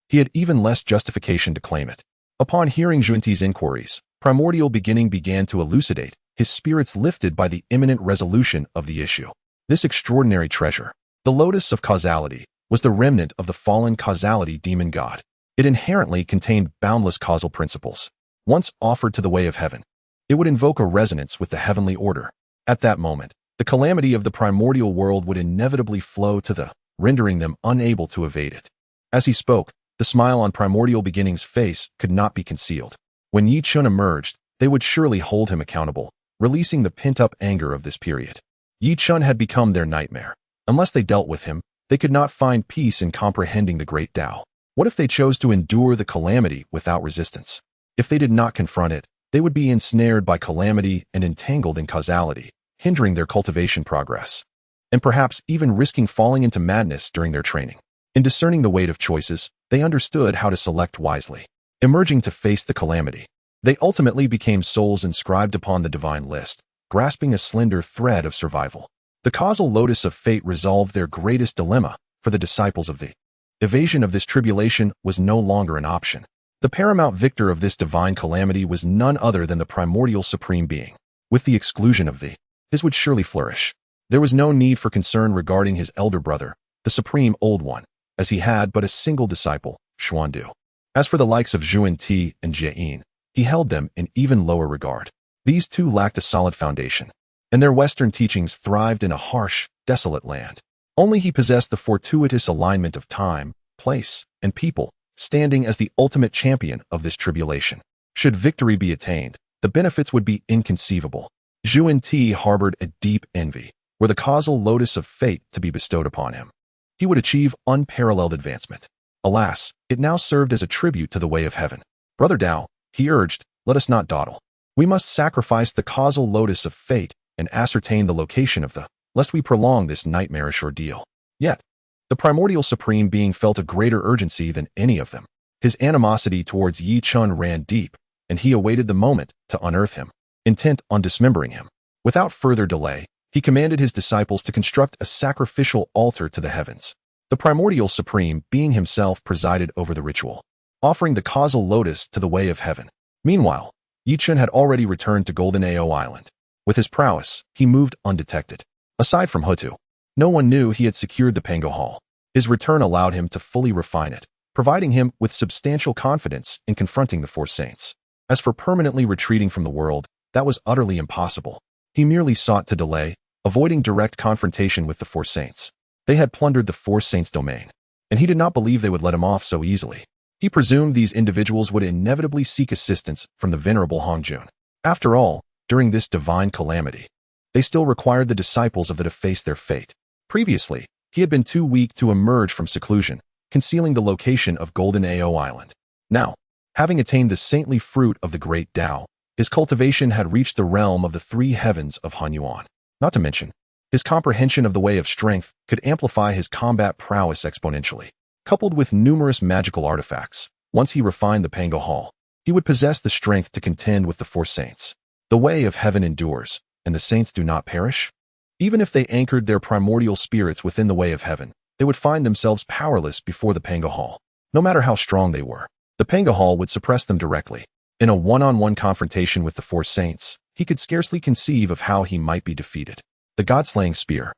he had even less justification to claim it. Upon hearing Xuanti's inquiries, primordial beginning began to elucidate, his spirits lifted by the imminent resolution of the issue. This extraordinary treasure, the lotus of causality, was the remnant of the fallen causality demon god. It inherently contained boundless causal principles. Once offered to the way of heaven, it would invoke a resonance with the heavenly order. At that moment, the calamity of the primordial world would inevitably flow to rendering them unable to evade it. As he spoke, the smile on primordial beginning's face could not be concealed. When Yi Chun emerged, they would surely hold him accountable, releasing the pent-up anger of this period. Yi Chun had become their nightmare. Unless they dealt with him, they could not find peace in comprehending the great Tao. What if they chose to endure the calamity without resistance? If they did not confront it, they would be ensnared by calamity and entangled in causality, hindering their cultivation progress, and perhaps even risking falling into madness during their training. In discerning the weight of choices, they understood how to select wisely. Emerging to face the calamity, they ultimately became souls inscribed upon the divine list, grasping a slender thread of survival. The causal lotus of fate resolved their greatest dilemma for the disciples of the evasion of this tribulation was no longer an option. The paramount victor of this divine calamity was none other than the primordial supreme being. With the exclusion of his would surely flourish. There was no need for concern regarding his elder brother, the supreme old one, as he had but a single disciple, Xuandu. As for the likes of Xuanti and Jie, he held them in even lower regard. These two lacked a solid foundation, and their Western teachings thrived in a harsh, desolate land. Only he possessed the fortuitous alignment of time, place, and people, standing as the ultimate champion of this tribulation. Should victory be attained, the benefits would be inconceivable. Xuanti harbored a deep envy, were the causal lotus of fate to be bestowed upon him. He would achieve unparalleled advancement. Alas, it now served as a tribute to the way of heaven. "Brother Tao," he urged, "let us not dawdle. We must sacrifice the causal lotus of fate and ascertain the location of lest we prolong this nightmarish ordeal." Yet, the primordial supreme being felt a greater urgency than any of them. His animosity towards Yi Chun ran deep, and he awaited the moment to unearth him, intent on dismembering him. Without further delay, he commanded his disciples to construct a sacrificial altar to the heavens. The primordial supreme being himself presided over the ritual, offering the causal lotus to the way of heaven. Meanwhile, Yi Chun had already returned to Golden Ao Island. With his prowess, he moved undetected. Aside from Hutu, no one knew he had secured the Pango Hall. His return allowed him to fully refine it, providing him with substantial confidence in confronting the four saints. As for permanently retreating from the world, that was utterly impossible. He merely sought to delay, avoiding direct confrontation with the four saints. They had plundered the Four Saints' domain, and he did not believe they would let him off so easily. He presumed these individuals would inevitably seek assistance from the venerable Hongjun. After all, during this divine calamity, they still required the disciples of the to face their fate. Previously, he had been too weak to emerge from seclusion, concealing the location of Golden Ao Island. Now, having attained the saintly fruit of the great Tao, his cultivation had reached the realm of the three heavens of Hunyuan. Not to mention, his comprehension of the way of strength could amplify his combat prowess exponentially. Coupled with numerous magical artifacts, once he refined the Pango Hall, he would possess the strength to contend with the Four Saints. The way of heaven endures, and the saints do not perish. Even if they anchored their primordial spirits within the way of heaven, they would find themselves powerless before the Pango Hall. No matter how strong they were, the Pango Hall would suppress them directly. In a one-on-one confrontation with the Four Saints, he could scarcely conceive of how he might be defeated. The God-slaying spear,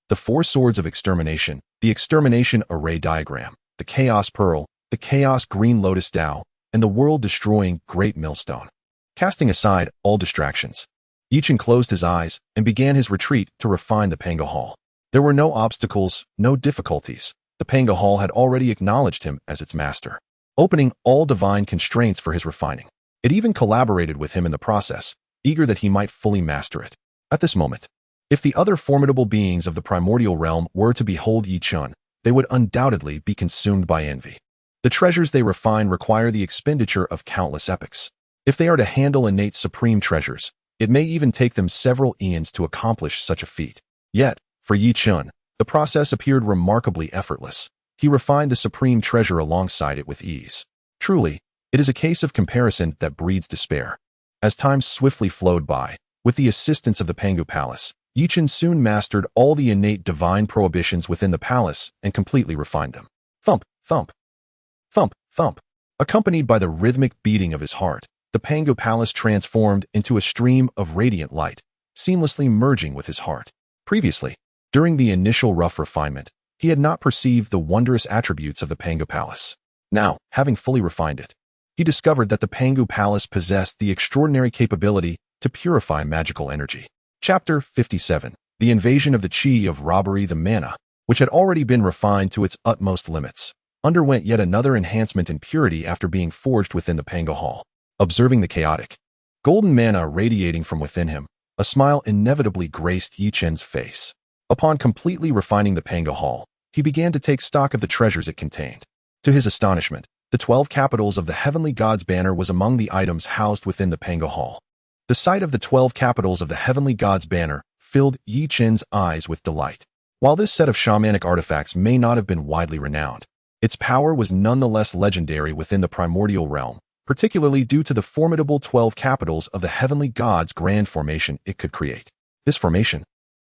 the four swords of extermination, the extermination array diagram, the chaos pearl, the chaos green lotus Tao, and the world-destroying great millstone. Casting aside all distractions, Chen closed his eyes and began his retreat to refine the Pango Hall. There were no obstacles, no difficulties. The Pango Hall had already acknowledged him as its master, opening all divine constraints for his refining. It even collaborated with him in the process, eager that he might fully master it. At this moment, if the other formidable beings of the primordial realm were to behold Chen, they would undoubtedly be consumed by envy. The treasures they refine require the expenditure of countless epochs. If they are to handle innate supreme treasures, it may even take them several eons to accomplish such a feat. Yet, for Chen, the process appeared remarkably effortless. He refined the supreme treasure alongside it with ease. Truly, it is a case of comparison that breeds despair. As time swiftly flowed by, with the assistance of the Pangu Palace, Chen soon mastered all the innate divine prohibitions within the palace and completely refined them. Thump, thump, thump, thump. Accompanied by the rhythmic beating of his heart, the Pangu Palace transformed into a stream of radiant light, seamlessly merging with his heart. Previously, during the initial rough refinement, he had not perceived the wondrous attributes of the Pangu Palace. Now, having fully refined it, he discovered that the Pangu Palace possessed the extraordinary capability to purify magical energy. Chapter 57. The invasion of the Qi of robbery. The mana, which had already been refined to its utmost limits, underwent yet another enhancement in purity after being forged within the Pango Hall. Observing the chaotic, golden mana radiating from within him, a smile inevitably graced Chen's face. Upon completely refining the Pango Hall, he began to take stock of the treasures it contained. To his astonishment, the 12 capitals of the Heavenly God's banner was among the items housed within the Pango Hall. The sight of the 12 capitals of the Heavenly God's banner filled Chen's eyes with delight. While this set of shamanic artifacts may not have been widely renowned, its power was nonetheless legendary within the primordial realm, particularly due to the formidable 12 capitals of the Heavenly God's grand formation it could create. This formation,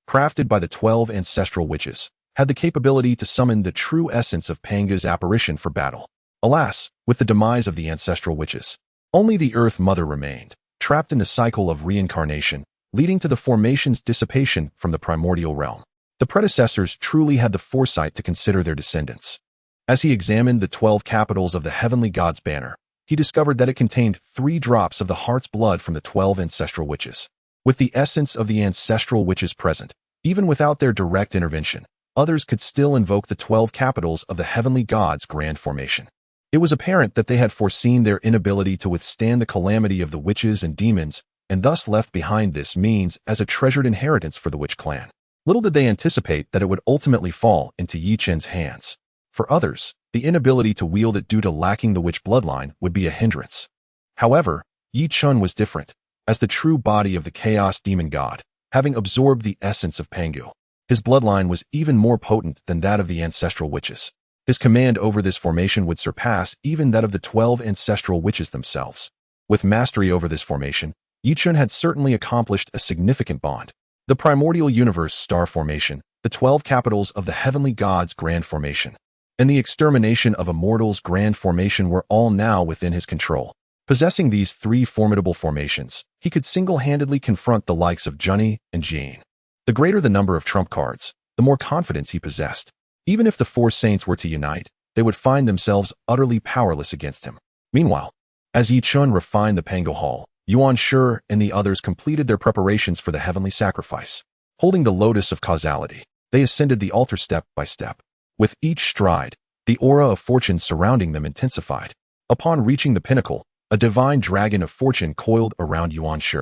crafted by the 12 ancestral witches, had the capability to summon the true essence of Panga's apparition for battle. Alas, with the demise of the ancestral witches, only the Earth Mother remained, trapped in the cycle of reincarnation, leading to the formation's dissipation from the primordial realm. The predecessors truly had the foresight to consider their descendants. As he examined the 12 capitals of the Heavenly God's banner, he discovered that it contained 3 drops of the heart's blood from the 12 ancestral witches. With the essence of the ancestral witches present, even without their direct intervention, others could still invoke the 12 capitals of the Heavenly God's grand formation. It was apparent that they had foreseen their inability to withstand the calamity of the witches and demons, and thus left behind this means as a treasured inheritance for the witch clan. Little did they anticipate that it would ultimately fall into Chen's hands. For others, the inability to wield it due to lacking the witch bloodline would be a hindrance. However, Chen was different, as the true body of the chaos demon god, having absorbed the essence of Pangu. His bloodline was even more potent than that of the ancestral witches. His command over this formation would surpass even that of the 12 ancestral witches themselves. With mastery over this formation, Chen had certainly accomplished a significant bond. The primordial universe star formation, the 12 capitals of the Heavenly God's grand formation, and the extermination of Immortal's grand formation were all now within his control. Possessing these 3 formidable formations, he could single-handedly confront the likes of Junni and Jane. The greater the number of trump cards, the more confidence he possessed. Even if the 4 saints were to unite, they would find themselves utterly powerless against him. Meanwhile, as Chen refined the Pango Hall, Yuan Shi and the others completed their preparations for the heavenly sacrifice. Holding the lotus of causality, They ascended the altar step by step. With each stride, the aura of fortune surrounding them intensified. Upon reaching the pinnacle, a divine dragon of fortune coiled around Yuan Shi.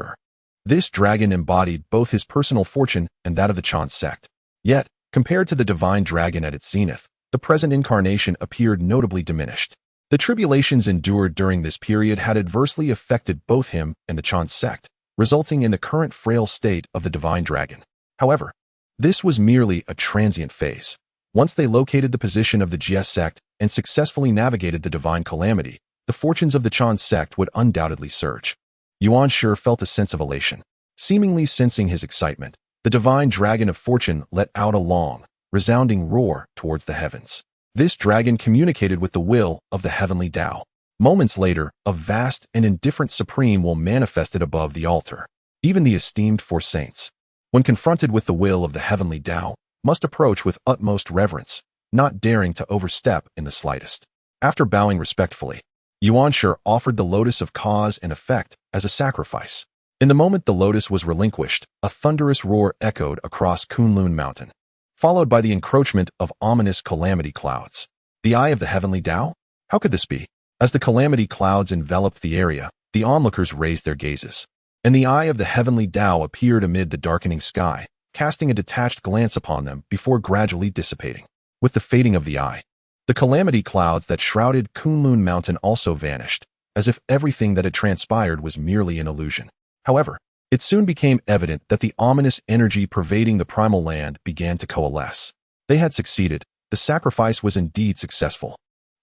This dragon embodied both his personal fortune and that of the Chen sect. Yet, compared to the divine dragon at its zenith, the present incarnation appeared notably diminished. The tribulations endured during this period had adversely affected both him and the Chen sect, resulting in the current frail state of the divine dragon. However, this was merely a transient phase. Once they located the position of the Jie Sect and successfully navigated the divine calamity, the fortunes of the Chen sect would undoubtedly surge. Yuan Shi felt a sense of elation. Seemingly sensing his excitement, the divine dragon of fortune let out a long, resounding roar towards the heavens. This dragon communicated with the will of the heavenly Tao. Moments later, a vast and indifferent supreme will manifested above the altar. Even the esteemed four saints, when confronted with the will of the heavenly Tao, must approach with utmost reverence, not daring to overstep in the slightest. After bowing respectfully, Yuan Shi offered the lotus of cause and effect as a sacrifice. In the moment the lotus was relinquished, a thunderous roar echoed across Kunlun Mountain, followed by the encroachment of ominous calamity clouds. The eye of the heavenly Tao? How could this be? As the calamity clouds enveloped the area, the onlookers raised their gazes, and the eye of the heavenly Tao appeared amid the darkening sky, casting a detached glance upon them before gradually dissipating. With the fading of the eye, the calamity clouds that shrouded Kunlun Mountain also vanished, as if everything that had transpired was merely an illusion. However, it soon became evident that the ominous energy pervading the primal land began to coalesce. They had succeeded. The sacrifice was indeed successful.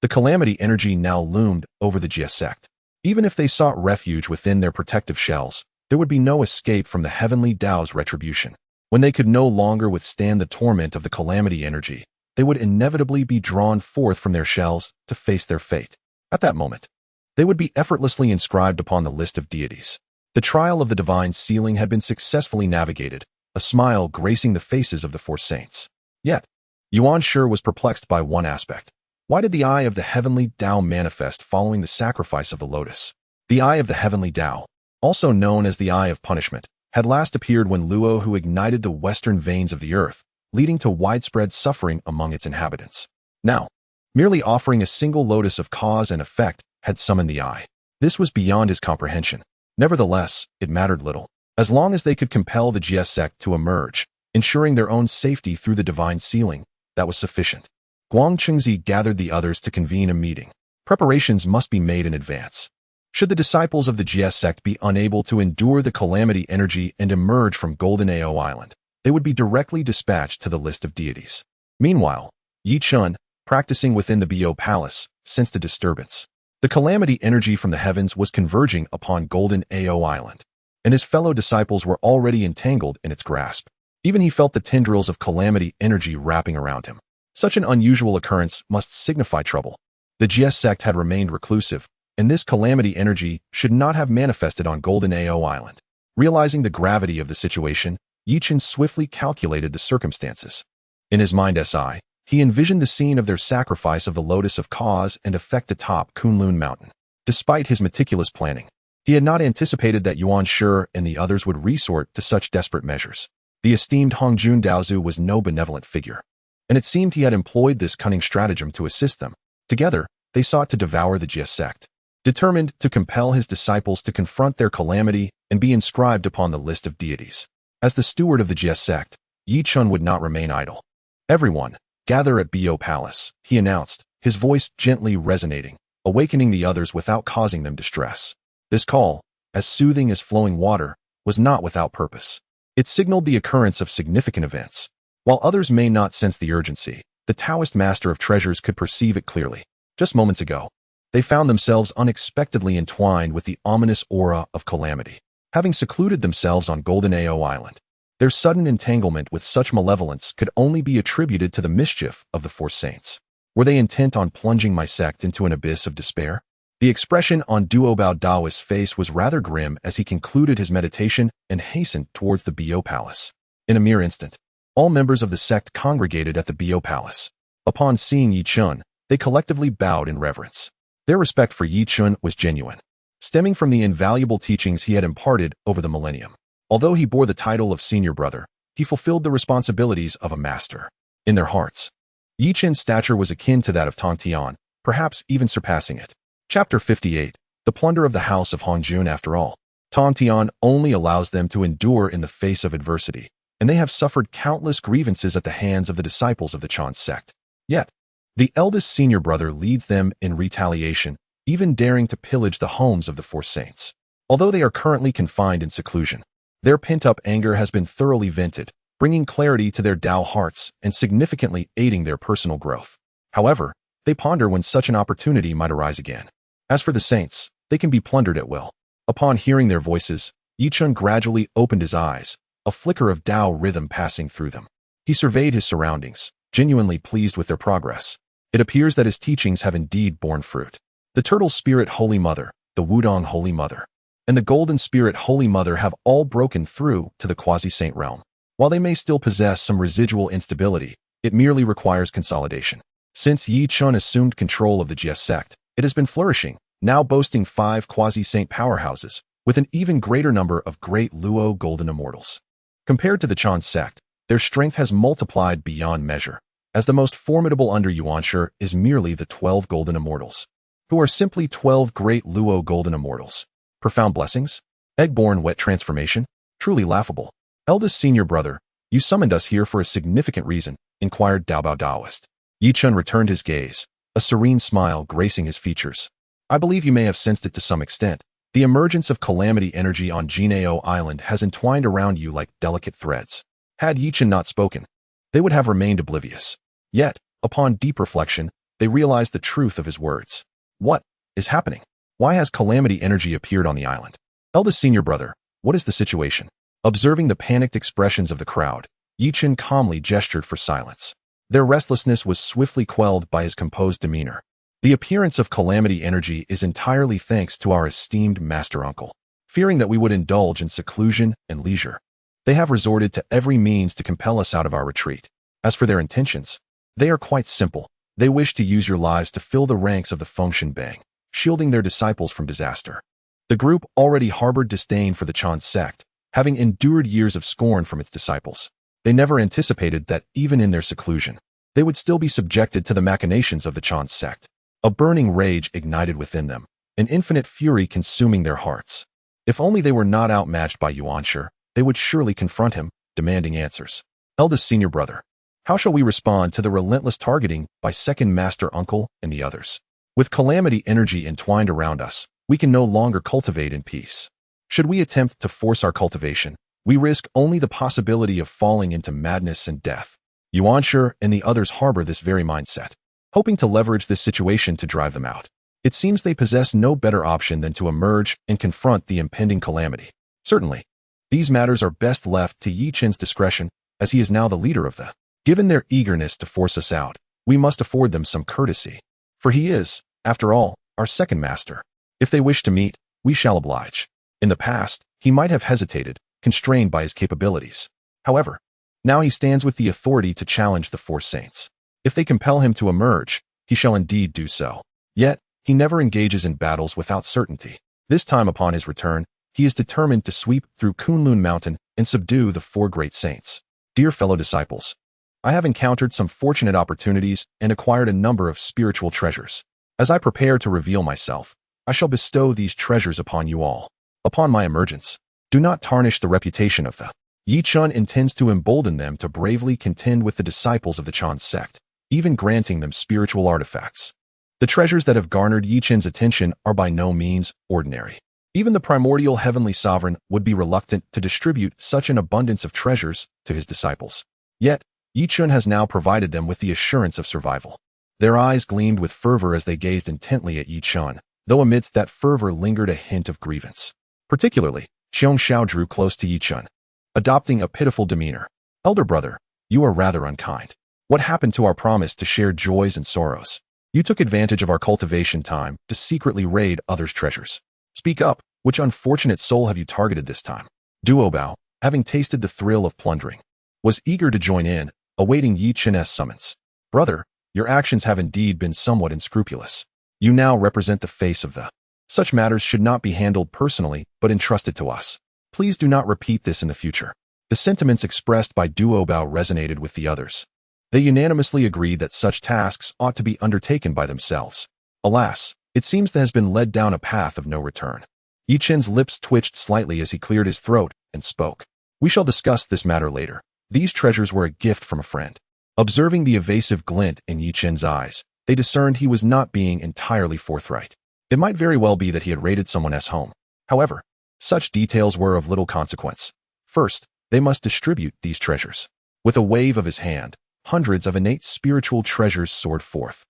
The calamity energy now loomed over the Jie Sect. Even if they sought refuge within their protective shells, there would be no escape from the heavenly Tao's retribution. When they could no longer withstand the torment of the calamity energy, they would inevitably be drawn forth from their shells to face their fate. At that moment, they would be effortlessly inscribed upon the list of deities. The trial of the divine sealing had been successfully navigated, a smile gracing the faces of the four saints. Yet, Yuan Shi was perplexed by one aspect. Why did the eye of the heavenly Tao manifest following the sacrifice of the lotus? The eye of the heavenly Tao, also known as the eye of punishment, had last appeared when Luo who ignited the western veins of the earth, leading to widespread suffering among its inhabitants. Now, merely offering a single lotus of cause and effect had summoned the eye. This was beyond his comprehension. Nevertheless, it mattered little. As long as they could compel the Jie Sect to emerge, ensuring their own safety through the divine sealing, that was sufficient. Guangchengzi gathered the others to convene a meeting. Preparations must be made in advance. Should the disciples of the Jie Sect be unable to endure the calamity energy and emerge from Golden Ao Island, they would be directly dispatched to the list of deities. Meanwhile, Yi Chun, practicing within the Bo Palace, sensed a disturbance. The calamity energy from the heavens was converging upon Golden Ao Island, and his fellow disciples were already entangled in its grasp. Even he felt the tendrils of calamity energy wrapping around him. Such an unusual occurrence must signify trouble. The Jie Sect had remained reclusive, and this calamity energy should not have manifested on Golden Ao Island. Realizing the gravity of the situation, Yi Chun swiftly calculated the circumstances. In his mind's eye, he envisioned the scene of their sacrifice of the lotus of cause and effect atop Kunlun Mountain. Despite his meticulous planning, he had not anticipated that Yuan Shi and the others would resort to such desperate measures. The esteemed Hongjun Daozu was no benevolent figure, and it seemed he had employed this cunning stratagem to assist them. Together, they sought to devour the Jie Sect, determined to compel his disciples to confront their calamity and be inscribed upon the list of deities. As the steward of the Jie Sect, Yi Chun would not remain idle. Everyone, gather at Bo Palace, he announced, his voice gently resonating, awakening the others without causing them distress. This call, as soothing as flowing water, was not without purpose. It signaled the occurrence of significant events. While others may not sense the urgency, the Taoist master of treasures could perceive it clearly. Just moments ago, they found themselves unexpectedly entwined with the ominous aura of calamity. Having secluded themselves on Golden Ao Island, their sudden entanglement with such malevolence could only be attributed to the mischief of the four saints. Were they intent on plunging my sect into an abyss of despair? The expression on Duobao Daoist's face was rather grim as he concluded his meditation and hastened towards the Bo Palace. In a mere instant, all members of the sect congregated at the Bo Palace. Upon seeing Yi Chun, they collectively bowed in reverence. Their respect for Yi Chun was genuine, stemming from the invaluable teachings he had imparted over the millennium. Although he bore the title of senior brother, he fulfilled the responsibilities of a master. In their hearts, Yi Chen's stature was akin to that of Tongtian, perhaps even surpassing it. Chapter 58. The plunder of the house of Hongjun. After all, Tongtian only allows them to endure in the face of adversity, and they have suffered countless grievances at the hands of the disciples of the Chen sect. Yet, the eldest senior brother leads them in retaliation, even daring to pillage the homes of the four saints. Although they are currently confined in seclusion, their pent-up anger has been thoroughly vented, bringing clarity to their Dao hearts and significantly aiding their personal growth. However, they ponder when such an opportunity might arise again. As for the saints, they can be plundered at will. Upon hearing their voices, Yi Chen gradually opened his eyes, a flicker of Dao rhythm passing through them. He surveyed his surroundings, genuinely pleased with their progress. It appears that his teachings have indeed borne fruit. The Turtle Spirit Holy Mother, the Wudong Holy Mother, and the Golden Spirit Holy Mother have all broken through to the quasi-saint realm. While they may still possess some residual instability, it merely requires consolidation. Since Yi Chen assumed control of the Jie Sect, it has been flourishing, now boasting 5 quasi-saint powerhouses, with an even greater number of great Luo Golden Immortals. Compared to the Chen sect, their strength has multiplied beyond measure, as the most formidable under Yuan Shi is merely the 12 Golden Immortals, who are simply 12 great Luo Golden Immortals. Profound blessings? Egg-born wet transformation? Truly laughable. Eldest senior brother, you summoned us here for a significant reason, inquired Daobao Daoist. Yi Chen returned his gaze, a serene smile gracing his features. I believe you may have sensed it to some extent. The emergence of calamity energy on Jineo Island has entwined around you like delicate threads. Had Yi Chen not spoken, they would have remained oblivious. Yet, upon deep reflection, they realized the truth of his words. What is happening? Why has calamity energy appeared on the island? Eldest senior brother, what is the situation? Observing the panicked expressions of the crowd, Yi Chen calmly gestured for silence. Their restlessness was swiftly quelled by his composed demeanor. The appearance of calamity energy is entirely thanks to our esteemed master uncle. Fearing that we would indulge in seclusion and leisure, they have resorted to every means to compel us out of our retreat. As for their intentions, they are quite simple. They wish to use your lives to fill the ranks of the Fengshen Bang, shielding their disciples from disaster. The group already harbored disdain for the Chen sect, having endured years of scorn from its disciples. They never anticipated that even in their seclusion, they would still be subjected to the machinations of the Chen sect. A burning rage ignited within them, an infinite fury consuming their hearts. If only they were not outmatched by Yuan Shi, they would surely confront him, demanding answers. Eldest senior brother, how shall we respond to the relentless targeting by second master uncle and the others? With calamity energy entwined around us, we can no longer cultivate in peace. Should we attempt to force our cultivation, we risk only the possibility of falling into madness and death. Yuan Shi and the others harbor this very mindset, hoping to leverage this situation to drive them out. It seems they possess no better option than to emerge and confront the impending calamity. Certainly, these matters are best left to Yi Chen's discretion, as he is now the leader of the. Given their eagerness to force us out, we must afford them some courtesy. For he is, after all, our second master. If they wish to meet, we shall oblige. In the past, he might have hesitated, constrained by his capabilities. However, now he stands with the authority to challenge the four saints. If they compel him to emerge, he shall indeed do so. Yet, he never engages in battles without certainty. This time upon his return, he is determined to sweep through Kunlun Mountain and subdue the four great saints. Dear fellow disciples, I have encountered some fortunate opportunities and acquired a number of spiritual treasures. As I prepare to reveal myself, I shall bestow these treasures upon you all. Upon my emergence, do not tarnish the reputation of the. Yi Chen intends to embolden them to bravely contend with the disciples of the Chen sect, even granting them spiritual artifacts. The treasures that have garnered Yi Chen's attention are by no means ordinary. Even the primordial heavenly sovereign would be reluctant to distribute such an abundance of treasures to his disciples. Yet, Yi Chen has now provided them with the assurance of survival. Their eyes gleamed with fervor as they gazed intently at Yi Chen, though amidst that fervor lingered a hint of grievance. Particularly, San Xiao drew close to Yi Chen, adopting a pitiful demeanor. Elder brother, you are rather unkind. What happened to our promise to share joys and sorrows? You took advantage of our cultivation time to secretly raid others' treasures. Speak up, which unfortunate soul have you targeted this time? Duobao, having tasted the thrill of plundering, was eager to join in, awaiting Yi Chen's summons. Brother, your actions have indeed been somewhat unscrupulous. You now represent the face of the. Such matters should not be handled personally, but entrusted to us. Please do not repeat this in the future. The sentiments expressed by Duo Bao resonated with the others. They unanimously agreed that such tasks ought to be undertaken by themselves. Alas, it seems that has been led down a path of no return. Yi Chen's lips twitched slightly as he cleared his throat and spoke. We shall discuss this matter later. These treasures were a gift from a friend. Observing the evasive glint in Yi Chen's eyes, they discerned he was not being entirely forthright. It might very well be that he had raided someone's home. However, such details were of little consequence. First, they must distribute these treasures. With a wave of his hand, hundreds of innate spiritual treasures soared forth,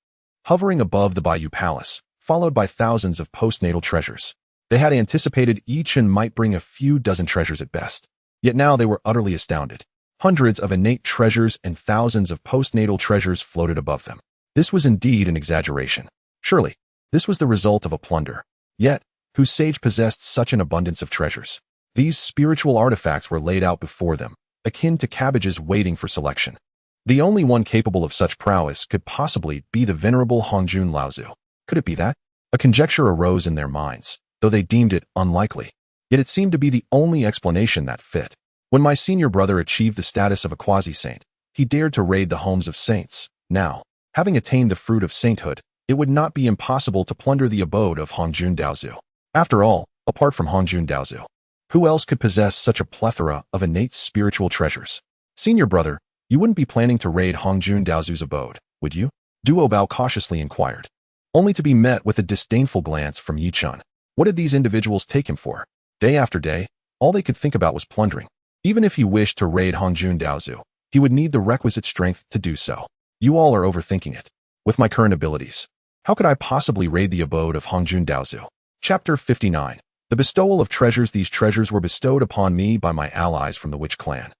hovering above the Bayou Palace, followed by thousands of postnatal treasures. They had anticipated Yi Chen might bring a few dozen treasures at best. Yet now they were utterly astounded. Hundreds of innate treasures and thousands of postnatal treasures floated above them. This was indeed an exaggeration. Surely, this was the result of a plunder. Yet, whose sage possessed such an abundance of treasures? These spiritual artifacts were laid out before them, akin to cabbages waiting for selection. The only one capable of such prowess could possibly be the venerable Hongjun Laozu. Could it be that? A conjecture arose in their minds, though they deemed it unlikely. Yet it seemed to be the only explanation that fit. When my senior brother achieved the status of a quasi-saint, he dared to raid the homes of saints. Now, having attained the fruit of sainthood, it would not be impossible to plunder the abode of Hongjun Daozu. After all, apart from Hongjun Daozu, who else could possess such a plethora of innate spiritual treasures? Senior brother, you wouldn't be planning to raid Hongjun Daozu's abode, would you? Duo Bao cautiously inquired, only to be met with a disdainful glance from Yi Chen. What did these individuals take him for? Day after day, all they could think about was plundering. Even if he wished to raid Hongjun Daozu, he would need the requisite strength to do so. You all are overthinking it. With my current abilities, how could I possibly raid the abode of Hongjun Daozu? Chapter 59. The bestowal of treasures. These treasures were bestowed upon me by my allies from the Witch clan.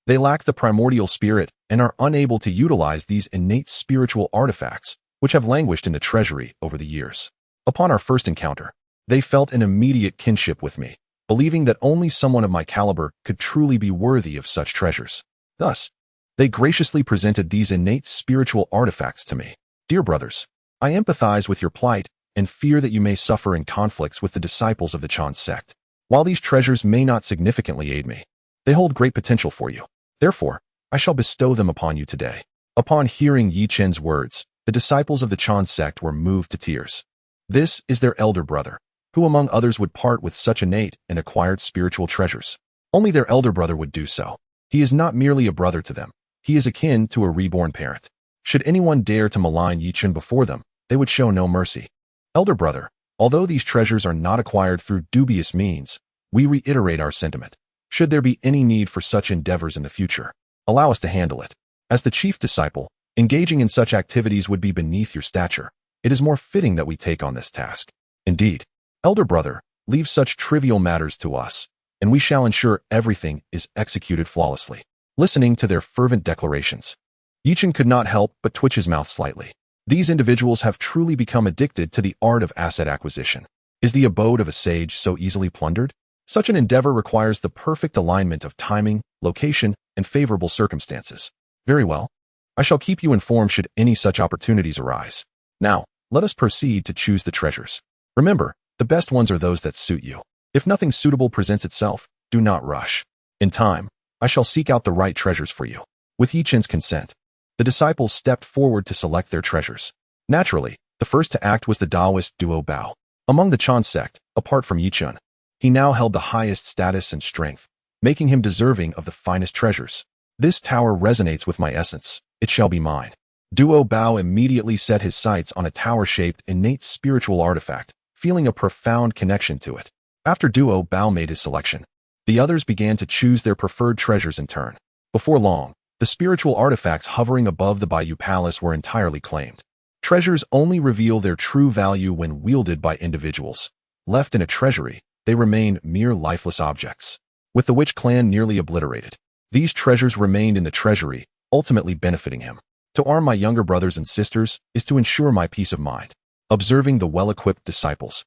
They lack the primordial spirit and are unable to utilize these innate spiritual artifacts, which have languished in the treasury over the years. Upon our first encounter, they felt an immediate kinship with me, believing that only someone of my caliber could truly be worthy of such treasures. Thus, they graciously presented these innate spiritual artifacts to me. Dear brothers, I empathize with your plight and fear that you may suffer in conflicts with the disciples of the Chen sect. While these treasures may not significantly aid me, they hold great potential for you. Therefore, I shall bestow them upon you today. Upon hearing Yi Chen's words, the disciples of the Chen sect were moved to tears. This is their elder brother, who among others would part with such innate and acquired spiritual treasures. Only their elder brother would do so. He is not merely a brother to them. He is akin to a reborn parent. Should anyone dare to malign Yi Chen before them, they would show no mercy. Elder brother, although these treasures are not acquired through dubious means, we reiterate our sentiment. Should there be any need for such endeavors in the future, allow us to handle it. As the chief disciple, engaging in such activities would be beneath your stature. It is more fitting that we take on this task. Indeed, elder brother, leave such trivial matters to us, and we shall ensure everything is executed flawlessly. Listening to their fervent declarations, Yi Chen could not help but twitch his mouth slightly. These individuals have truly become addicted to the art of asset acquisition. Is the abode of a sage so easily plundered? Such an endeavor requires the perfect alignment of timing, location, and favorable circumstances. Very well. I shall keep you informed should any such opportunities arise. Now, let us proceed to choose the treasures. Remember, the best ones are those that suit you. If nothing suitable presents itself, do not rush. In time, I shall seek out the right treasures for you. With Yi Chen's consent, the disciples stepped forward to select their treasures. Naturally, the first to act was the Taoist Duo Bao. Among the Chen sect, apart from Yi Chen, he now held the highest status and strength, making him deserving of the finest treasures. This tower resonates with my essence. It shall be mine. Duo Bao immediately set his sights on a tower-shaped innate spiritual artifact, feeling a profound connection to it. After Duo Bao made his selection, the others began to choose their preferred treasures in turn. Before long, the spiritual artifacts hovering above the Bayou Palace were entirely claimed. Treasures only reveal their true value when wielded by individuals. Left in a treasury, they remained mere lifeless objects. With the Witch clan nearly obliterated, these treasures remained in the treasury, ultimately benefiting him. To arm my younger brothers and sisters is to ensure my peace of mind. Observing the well-equipped disciples,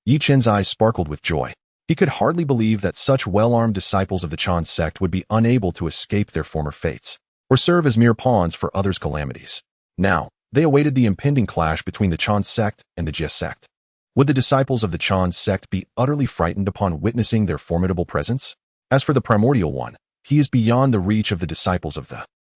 Yi Chen's eyes sparkled with joy. He could hardly believe that such well-armed disciples of the Chen sect would be unable to escape their former fates, or serve as mere pawns for others' calamities. Now, they awaited the impending clash between the Chen sect and the Jie sect. Would the disciples of the Chen sect be utterly frightened upon witnessing their formidable presence? As for the Primordial one, He is beyond the reach of the disciples of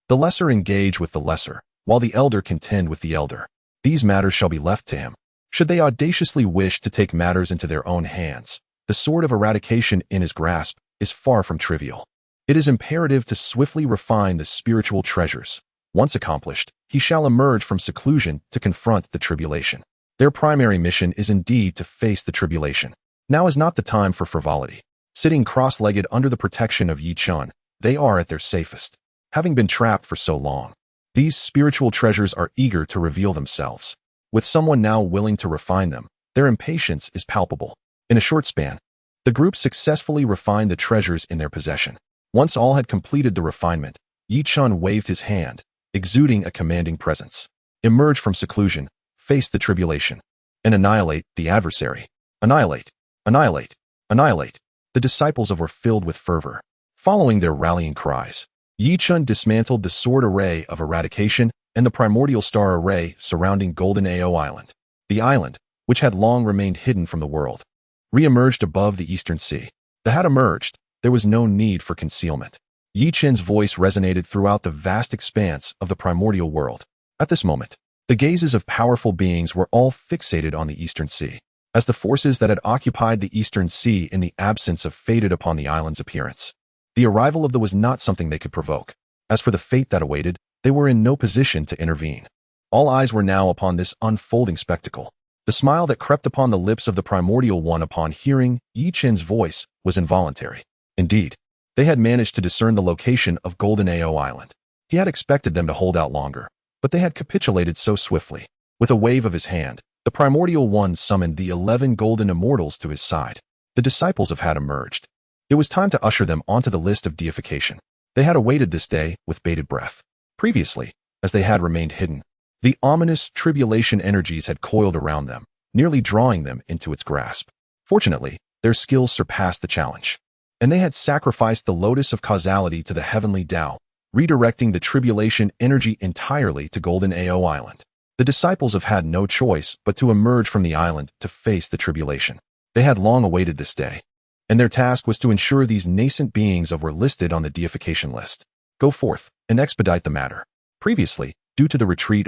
the lesser engage with the lesser, while the elder contend with the elder. These matters shall be left to him. Should they audaciously wish to take matters into their own hands, the sword of eradication in his grasp is far from trivial. It is imperative to swiftly refine the spiritual treasures. Once accomplished, he shall emerge from seclusion to confront the tribulation. Their primary mission is indeed to face the tribulation. Now is not the time for frivolity. Sitting cross-legged under the protection of Yi Chun, they are at their safest. Having been trapped for so long, these spiritual treasures are eager to reveal themselves. With someone now willing to refine them, their impatience is palpable. In a short span, the group successfully refined the treasures in their possession. Once all had completed the refinement, Yi Chun waved his hand, exuding a commanding presence. Emerge from seclusion, face the tribulation, and annihilate the adversary. Annihilate, annihilate, annihilate. The disciples were filled with fervor. Following their rallying cries, Yi Chun dismantled the sword array of eradication and the primordial star array surrounding Golden Ao Island. The island, which had long remained hidden from the world, re-emerged above the eastern sea. They had emerged. There was no need for concealment. Yi Chun's voice resonated throughout the vast expanse of the primordial world. At this moment, the gazes of powerful beings were all fixated on the eastern sea, as the forces that had occupied the eastern sea in the absence of faded upon the island's appearance. The arrival of the was not something they could provoke. As for the fate that awaited, they were in no position to intervene. All eyes were now upon this unfolding spectacle. The smile that crept upon the lips of the primordial one upon hearing Yi Chun's voice was involuntary. Indeed, they had managed to discern the location of Golden Ao Island. He had expected them to hold out longer, but they had capitulated so swiftly. With a wave of his hand, the primordial one summoned the 11 golden immortals to his side. The disciples had emerged. It was time to usher them onto the list of deification. They had awaited this day with bated breath. Previously, as they had remained hidden, the ominous tribulation energies had coiled around them, nearly drawing them into its grasp. Fortunately, their skills surpassed the challenge, and they had sacrificed the lotus of causality to the heavenly Tao, redirecting the tribulation energy entirely to Golden Ao Island. The disciples had no choice but to emerge from the island to face the tribulation. They had long awaited this day, and their task was to ensure these nascent beings were listed on the deification list. Go forth and expedite the matter. Previously, due to the retreat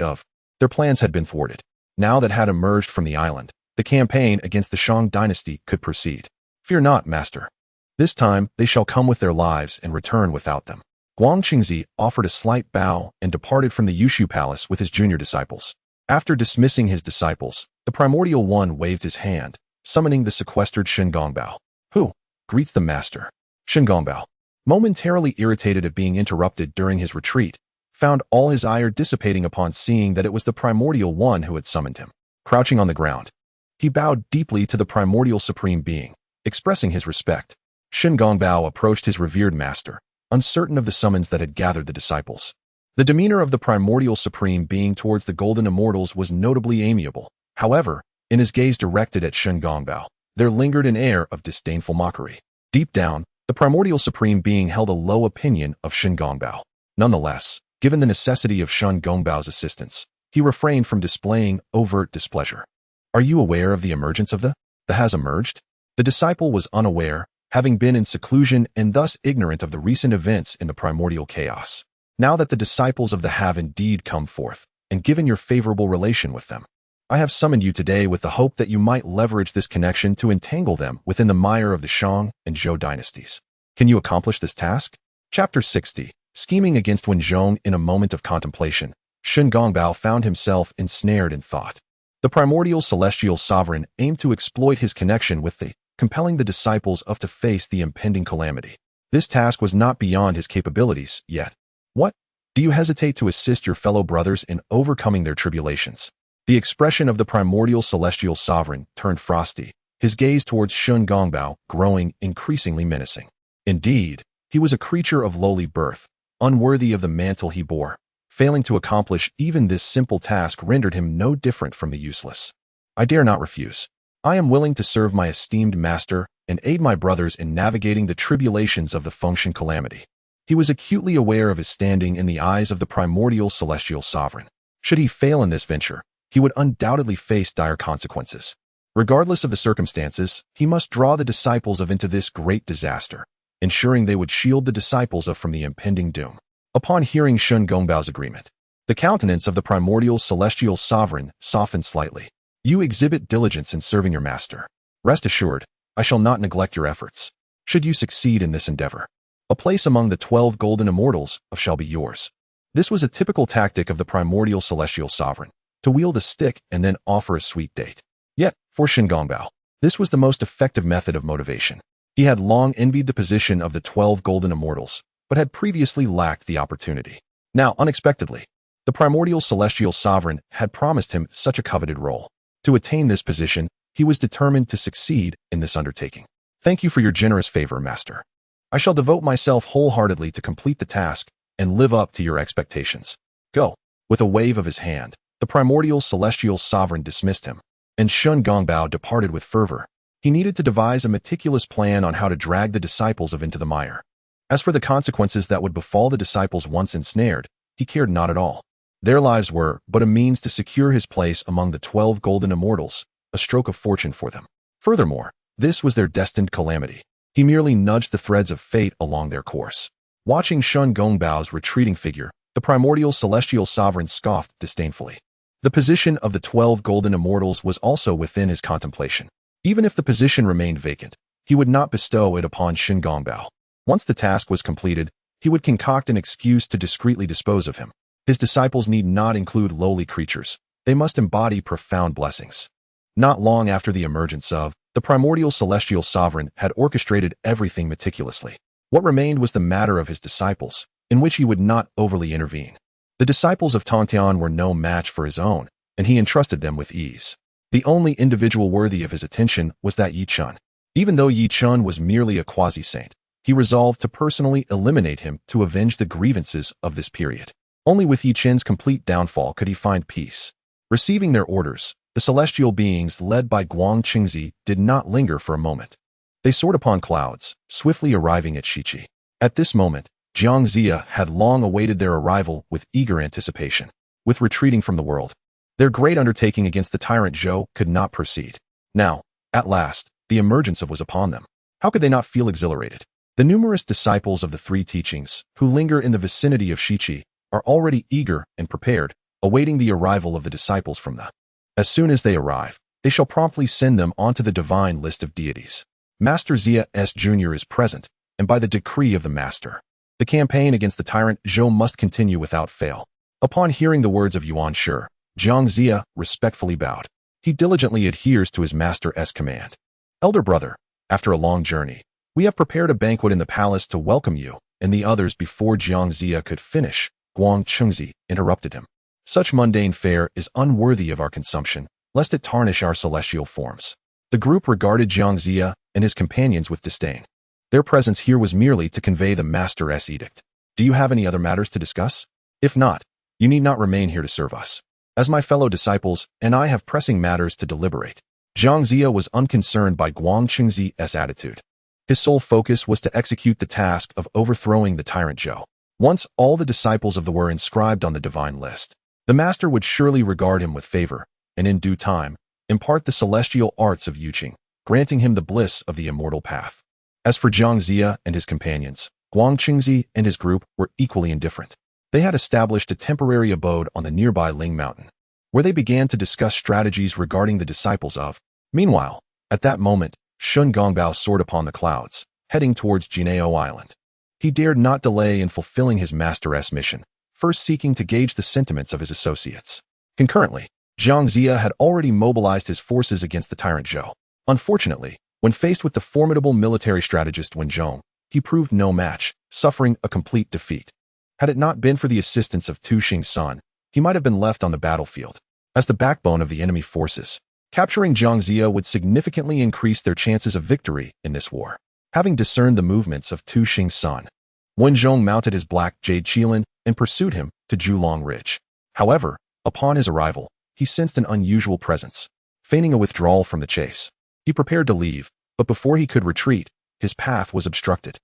their plans had been thwarted. Now that had emerged from the island, the campaign against the Shang dynasty could proceed. Fear not, master. This time they shall come with their lives and return without them. Guang Qingzi offered a slight bow and departed from the Yushu Palace with his junior disciples. After dismissing his disciples, the primordial one waved his hand, summoning the sequestered Shen Gongbao. Who greets the master? Shen Gongbao, momentarily irritated at being interrupted during his retreat, found all his ire dissipating upon seeing that it was the primordial one who had summoned him. Crouching on the ground, he bowed deeply to the primordial supreme being, expressing his respect. Shen Gongbao approached his revered master, uncertain of the summons that had gathered the disciples. The demeanor of the primordial supreme being towards the golden immortals was notably amiable. However, in his gaze directed at Shen Gongbao, there lingered an air of disdainful mockery. Deep down, the primordial supreme being held a low opinion of Shen Gongbao. Nonetheless, given the necessity of Shen Gongbao's assistance, he refrained from displaying overt displeasure. Are you aware of the emergence of the has emerged? The disciple was unaware, having been in seclusion and thus ignorant of the recent events in the primordial chaos. Now that the disciples of the have indeed come forth, and given your favorable relation with them, I have summoned you today with the hope that you might leverage this connection to entangle them within the mire of the Shang and Zhou dynasties. Can you accomplish this task? Chapter 60. Scheming against Wenzhong. In a moment of contemplation, Shen Gongbao found himself ensnared in thought. The primordial celestial sovereign aimed to exploit his connection with compelling the disciples to face the impending calamity. This task was not beyond his capabilities yet. What? Do you hesitate to assist your fellow brothers in overcoming their tribulations? The expression of the primordial celestial sovereign turned frosty, his gaze towards Shen Gongbao growing increasingly menacing. Indeed, he was a creature of lowly birth, unworthy of the mantle he bore. Failing to accomplish even this simple task rendered him no different from the useless. I dare not refuse. I am willing to serve my esteemed master and aid my brothers in navigating the tribulations of the Fengshan calamity. He was acutely aware of his standing in the eyes of the primordial celestial sovereign. Should he fail in this venture, he would undoubtedly face dire consequences. Regardless of the circumstances, he must draw the disciples into this great disaster. ensuring they would shield the disciples from the impending doom. Upon hearing Shun Gongbao's agreement, the countenance of the primordial celestial sovereign softened slightly. You exhibit diligence in serving your master. Rest assured, I shall not neglect your efforts. Should you succeed in this endeavor, a place among the 12 golden immortals shall be yours. This was a typical tactic of the primordial celestial sovereign, to wield a stick and then offer a sweet date. Yet, for Shun Gongbao, this was the most effective method of motivation. He had long envied the position of the 12 golden immortals, but had previously lacked the opportunity. Now, unexpectedly, the primordial celestial sovereign had promised him such a coveted role. To attain this position, he was determined to succeed in this undertaking. Thank you for your generous favor, Master. I shall devote myself wholeheartedly to complete the task and live up to your expectations. Go. With a wave of his hand, the primordial celestial sovereign dismissed him, and Shun Gongbao departed with fervor. He needed to devise a meticulous plan on how to drag the disciples into the mire. As for the consequences that would befall the disciples once ensnared, he cared not at all. Their lives were but a means to secure his place among the 12 golden immortals, a stroke of fortune for them. Furthermore, this was their destined calamity. He merely nudged the threads of fate along their course. Watching Shun Gongbao's retreating figure, the primordial celestial sovereign scoffed disdainfully. The position of the 12 golden immortals was also within his contemplation. Even if the position remained vacant, he would not bestow it upon Shun Gongbao. Once the task was completed, he would concoct an excuse to discreetly dispose of him. His disciples need not include lowly creatures. They must embody profound blessings. Not long after the emergence of the primordial celestial sovereign had orchestrated everything meticulously. What remained was the matter of his disciples, in which he would not overly intervene. The disciples of Tongtian were no match for his own, and he entrusted them with ease. The only individual worthy of his attention was that Yi Chun. Even though Yi Chun was merely a quasi-saint, he resolved to personally eliminate him to avenge the grievances of this period. Only with Yi Chun's complete downfall could he find peace. Receiving their orders, the celestial beings led by Guang Qingzi did not linger for a moment. They soared upon clouds, swiftly arriving at Shiqi. At this moment, Jiang Zia had long awaited their arrival with eager anticipation. With retreating from the world, their great undertaking against the tyrant Zhou could not proceed. Now, at last, the emergence was upon them. How could they not feel exhilarated? The numerous disciples of the three teachings, who linger in the vicinity of Shiqi, are already eager and prepared, awaiting the arrival of the disciples from the. As soon as they arrive, they shall promptly send them onto the divine list of deities. Master Zia S. Jr. is present, and by the decree of the Master, the campaign against the tyrant Zhou must continue without fail. Upon hearing the words of Yuan Shi, Jiang Zia respectfully bowed. He diligently adheres to his Master's command. Elder brother, after a long journey, we have prepared a banquet in the palace to welcome you, and the others. Before Jiang Zia could finish, Guang Qingzi interrupted him. Such mundane fare is unworthy of our consumption, lest it tarnish our celestial forms. The group regarded Jiang Zia and his companions with disdain. Their presence here was merely to convey the Master's edict. Do you have any other matters to discuss? If not, you need not remain here to serve us. As my fellow disciples and I have pressing matters to deliberate. Jiang Zia was unconcerned by Guang Qingzi's attitude. His sole focus was to execute the task of overthrowing the tyrant Zhou. Once all the disciples of the were inscribed on the divine list, the Master would surely regard him with favor, and in due time, impart the celestial arts of Yuqing, granting him the bliss of the immortal path. As for Jiang Zia and his companions, Guang Qingzi and his group were equally indifferent. They had established a temporary abode on the nearby Ling Mountain, where they began to discuss strategies regarding the disciples of. Meanwhile, at that moment, Shun Gongbao soared upon the clouds, heading towards Jinao Island. He dared not delay in fulfilling his Master's mission, first seeking to gauge the sentiments of his associates. Concurrently, Jiang Zia had already mobilized his forces against the tyrant Zhou. Unfortunately, when faced with the formidable military strategist Wen Zhong, he proved no match, suffering a complete defeat. Had it not been for the assistance of Tu Xing's son, he might have been left on the battlefield as the backbone of the enemy forces. Capturing Jiang Zia would significantly increase their chances of victory in this war. Having discerned the movements of Tu Xing's son, Wen Zhong mounted his black jade Qilin and pursued him to Julong Ridge. However, upon his arrival, he sensed an unusual presence. Feigning a withdrawal from the chase, he prepared to leave, but before he could retreat, his path was obstructed.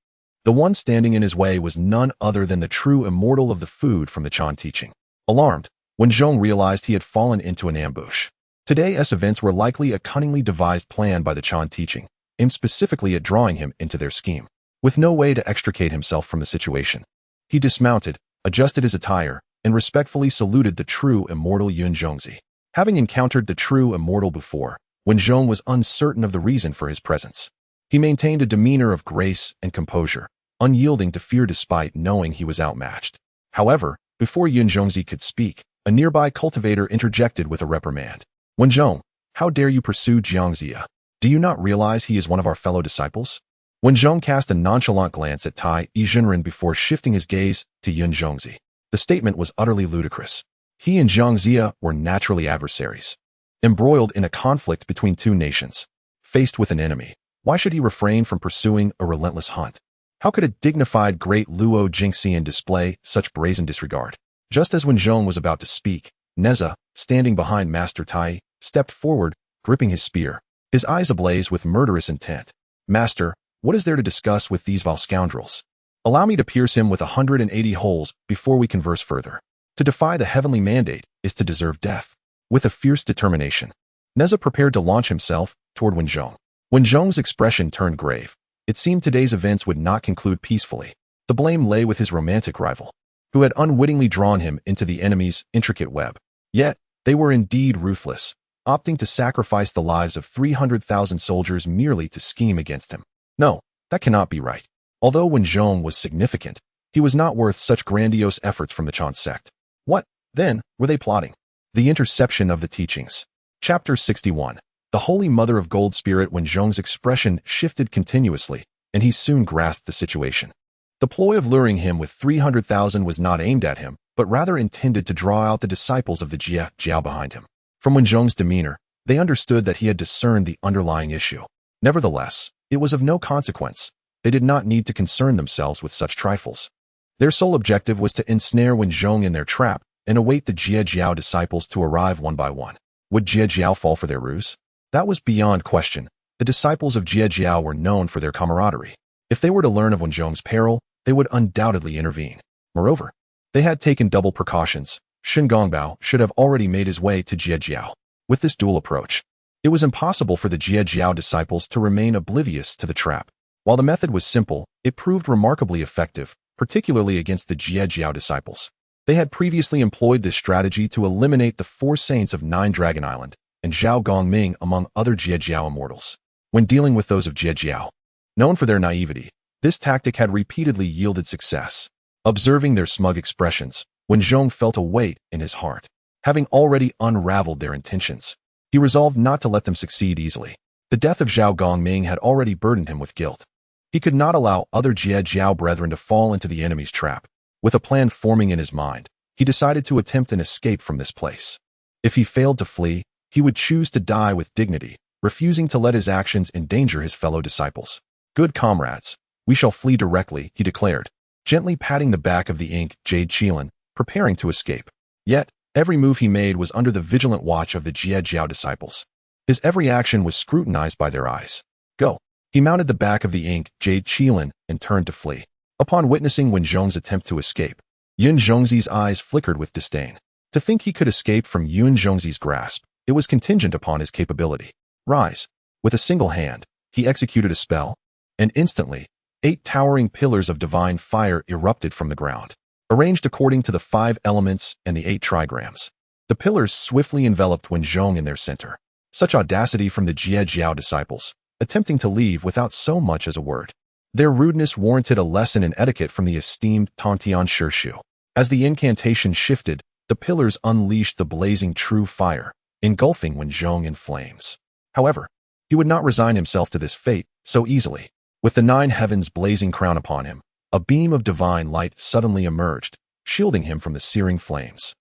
The one standing in his way was none other than the true immortal of the food from the Chan teaching. Alarmed, Wen Zhong realized he had fallen into an ambush. Today's events were likely a cunningly devised plan by the Chan teaching, aimed specifically at drawing him into their scheme. With no way to extricate himself from the situation, he dismounted, adjusted his attire, and respectfully saluted the true immortal Yuan Shi. Having encountered the true immortal before, Wen Zhong was uncertain of the reason for his presence. He maintained a demeanor of grace and composure, unyielding to fear despite knowing he was outmatched. However, before Yuan Shi could speak, a nearby cultivator interjected with a reprimand. Wen Zhong, how dare you pursue Jiangxia? Do you not realize he is one of our fellow disciples? Wen Zhong cast a nonchalant glance at Tai Yizhenren before shifting his gaze to Yuan Shi. The statement was utterly ludicrous. He and Jiangxia were naturally adversaries, embroiled in a conflict between two nations. Faced with an enemy, why should he refrain from pursuing a relentless hunt? How could a dignified great Luo Jingxian display such brazen disregard? Just as Wen Zhong was about to speak, Neza, standing behind Master Tai, stepped forward, gripping his spear, his eyes ablaze with murderous intent. Master, what is there to discuss with these vile scoundrels? Allow me to pierce him with 180 holes before we converse further. To defy the heavenly mandate is to deserve death. With a fierce determination, Neza prepared to launch himself toward Wen Zhong. Wen Zhong's expression turned grave. It seemed today's events would not conclude peacefully. The blame lay with his romantic rival, who had unwittingly drawn him into the enemy's intricate web. Yet, they were indeed ruthless, opting to sacrifice the lives of 300,000 soldiers merely to scheme against him. No, that cannot be right. Although Wen Zhong was significant, he was not worth such grandiose efforts from the Chen sect. What, then, were they plotting? The interception of the teachings. Chapter 61. The Holy Mother of Gold Spirit. Wen Zhong's expression shifted continuously, and he soon grasped the situation. The ploy of luring him with 300,000 was not aimed at him, but rather intended to draw out the disciples of the Jie Jiao behind him. From Wen Zhong's demeanor, they understood that he had discerned the underlying issue. Nevertheless, it was of no consequence. They did not need to concern themselves with such trifles. Their sole objective was to ensnare Wen Zhong in their trap and await the Jie Jiao disciples to arrive one by one. Would Jie Jiao fall for their ruse? That was beyond question. The disciples of Jie Jiao were known for their camaraderie. If they were to learn of Wen Zhong's peril, they would undoubtedly intervene. Moreover, they had taken double precautions. Shen Gongbao should have already made his way to Jie Jiao. With this dual approach, it was impossible for the Jie Jiao disciples to remain oblivious to the trap. While the method was simple, it proved remarkably effective, particularly against the Jie Jiao disciples. They had previously employed this strategy to eliminate the 4 saints of Nine Dragon Island and Zhao Gongming among other Jie Jiao immortals. When dealing with those of Jie Jiao, known for their naivety, this tactic had repeatedly yielded success. Observing their smug expressions, Wen Zhong felt a weight in his heart. Having already unraveled their intentions, he resolved not to let them succeed easily. The death of Zhao Gongming had already burdened him with guilt. He could not allow other Jie Jiao brethren to fall into the enemy's trap. With a plan forming in his mind, he decided to attempt an escape from this place. If he failed to flee, he would choose to die with dignity, refusing to let his actions endanger his fellow disciples. Good comrades, we shall flee directly, he declared, gently patting the back of the ink Jade Qilin, preparing to escape. Yet, every move he made was under the vigilant watch of the Jie Jiao disciples. His every action was scrutinized by their eyes. Go. He mounted the back of the ink Jade Qilin and turned to flee. Upon witnessing Wen Zhong's attempt to escape, Yuan Zhongxi's eyes flickered with disdain. To think he could escape from Yuan Zhongxi's grasp, it was contingent upon his capability. Rise. With a single hand, he executed a spell, and instantly, 8 towering pillars of divine fire erupted from the ground, arranged according to the 5 elements and the 8 trigrams. The pillars swiftly enveloped Wen Zhong in their center. Such audacity from the Jie Jiao disciples, attempting to leave without so much as a word. Their rudeness warranted a lesson in etiquette from the esteemed Tongtian Shi. As the incantation shifted, the pillars unleashed the blazing true fire, engulfing Wen Zhong in flames. However, he would not resign himself to this fate so easily. With the 9 heavens blazing crown upon him, a beam of divine light suddenly emerged, shielding him from the searing flames.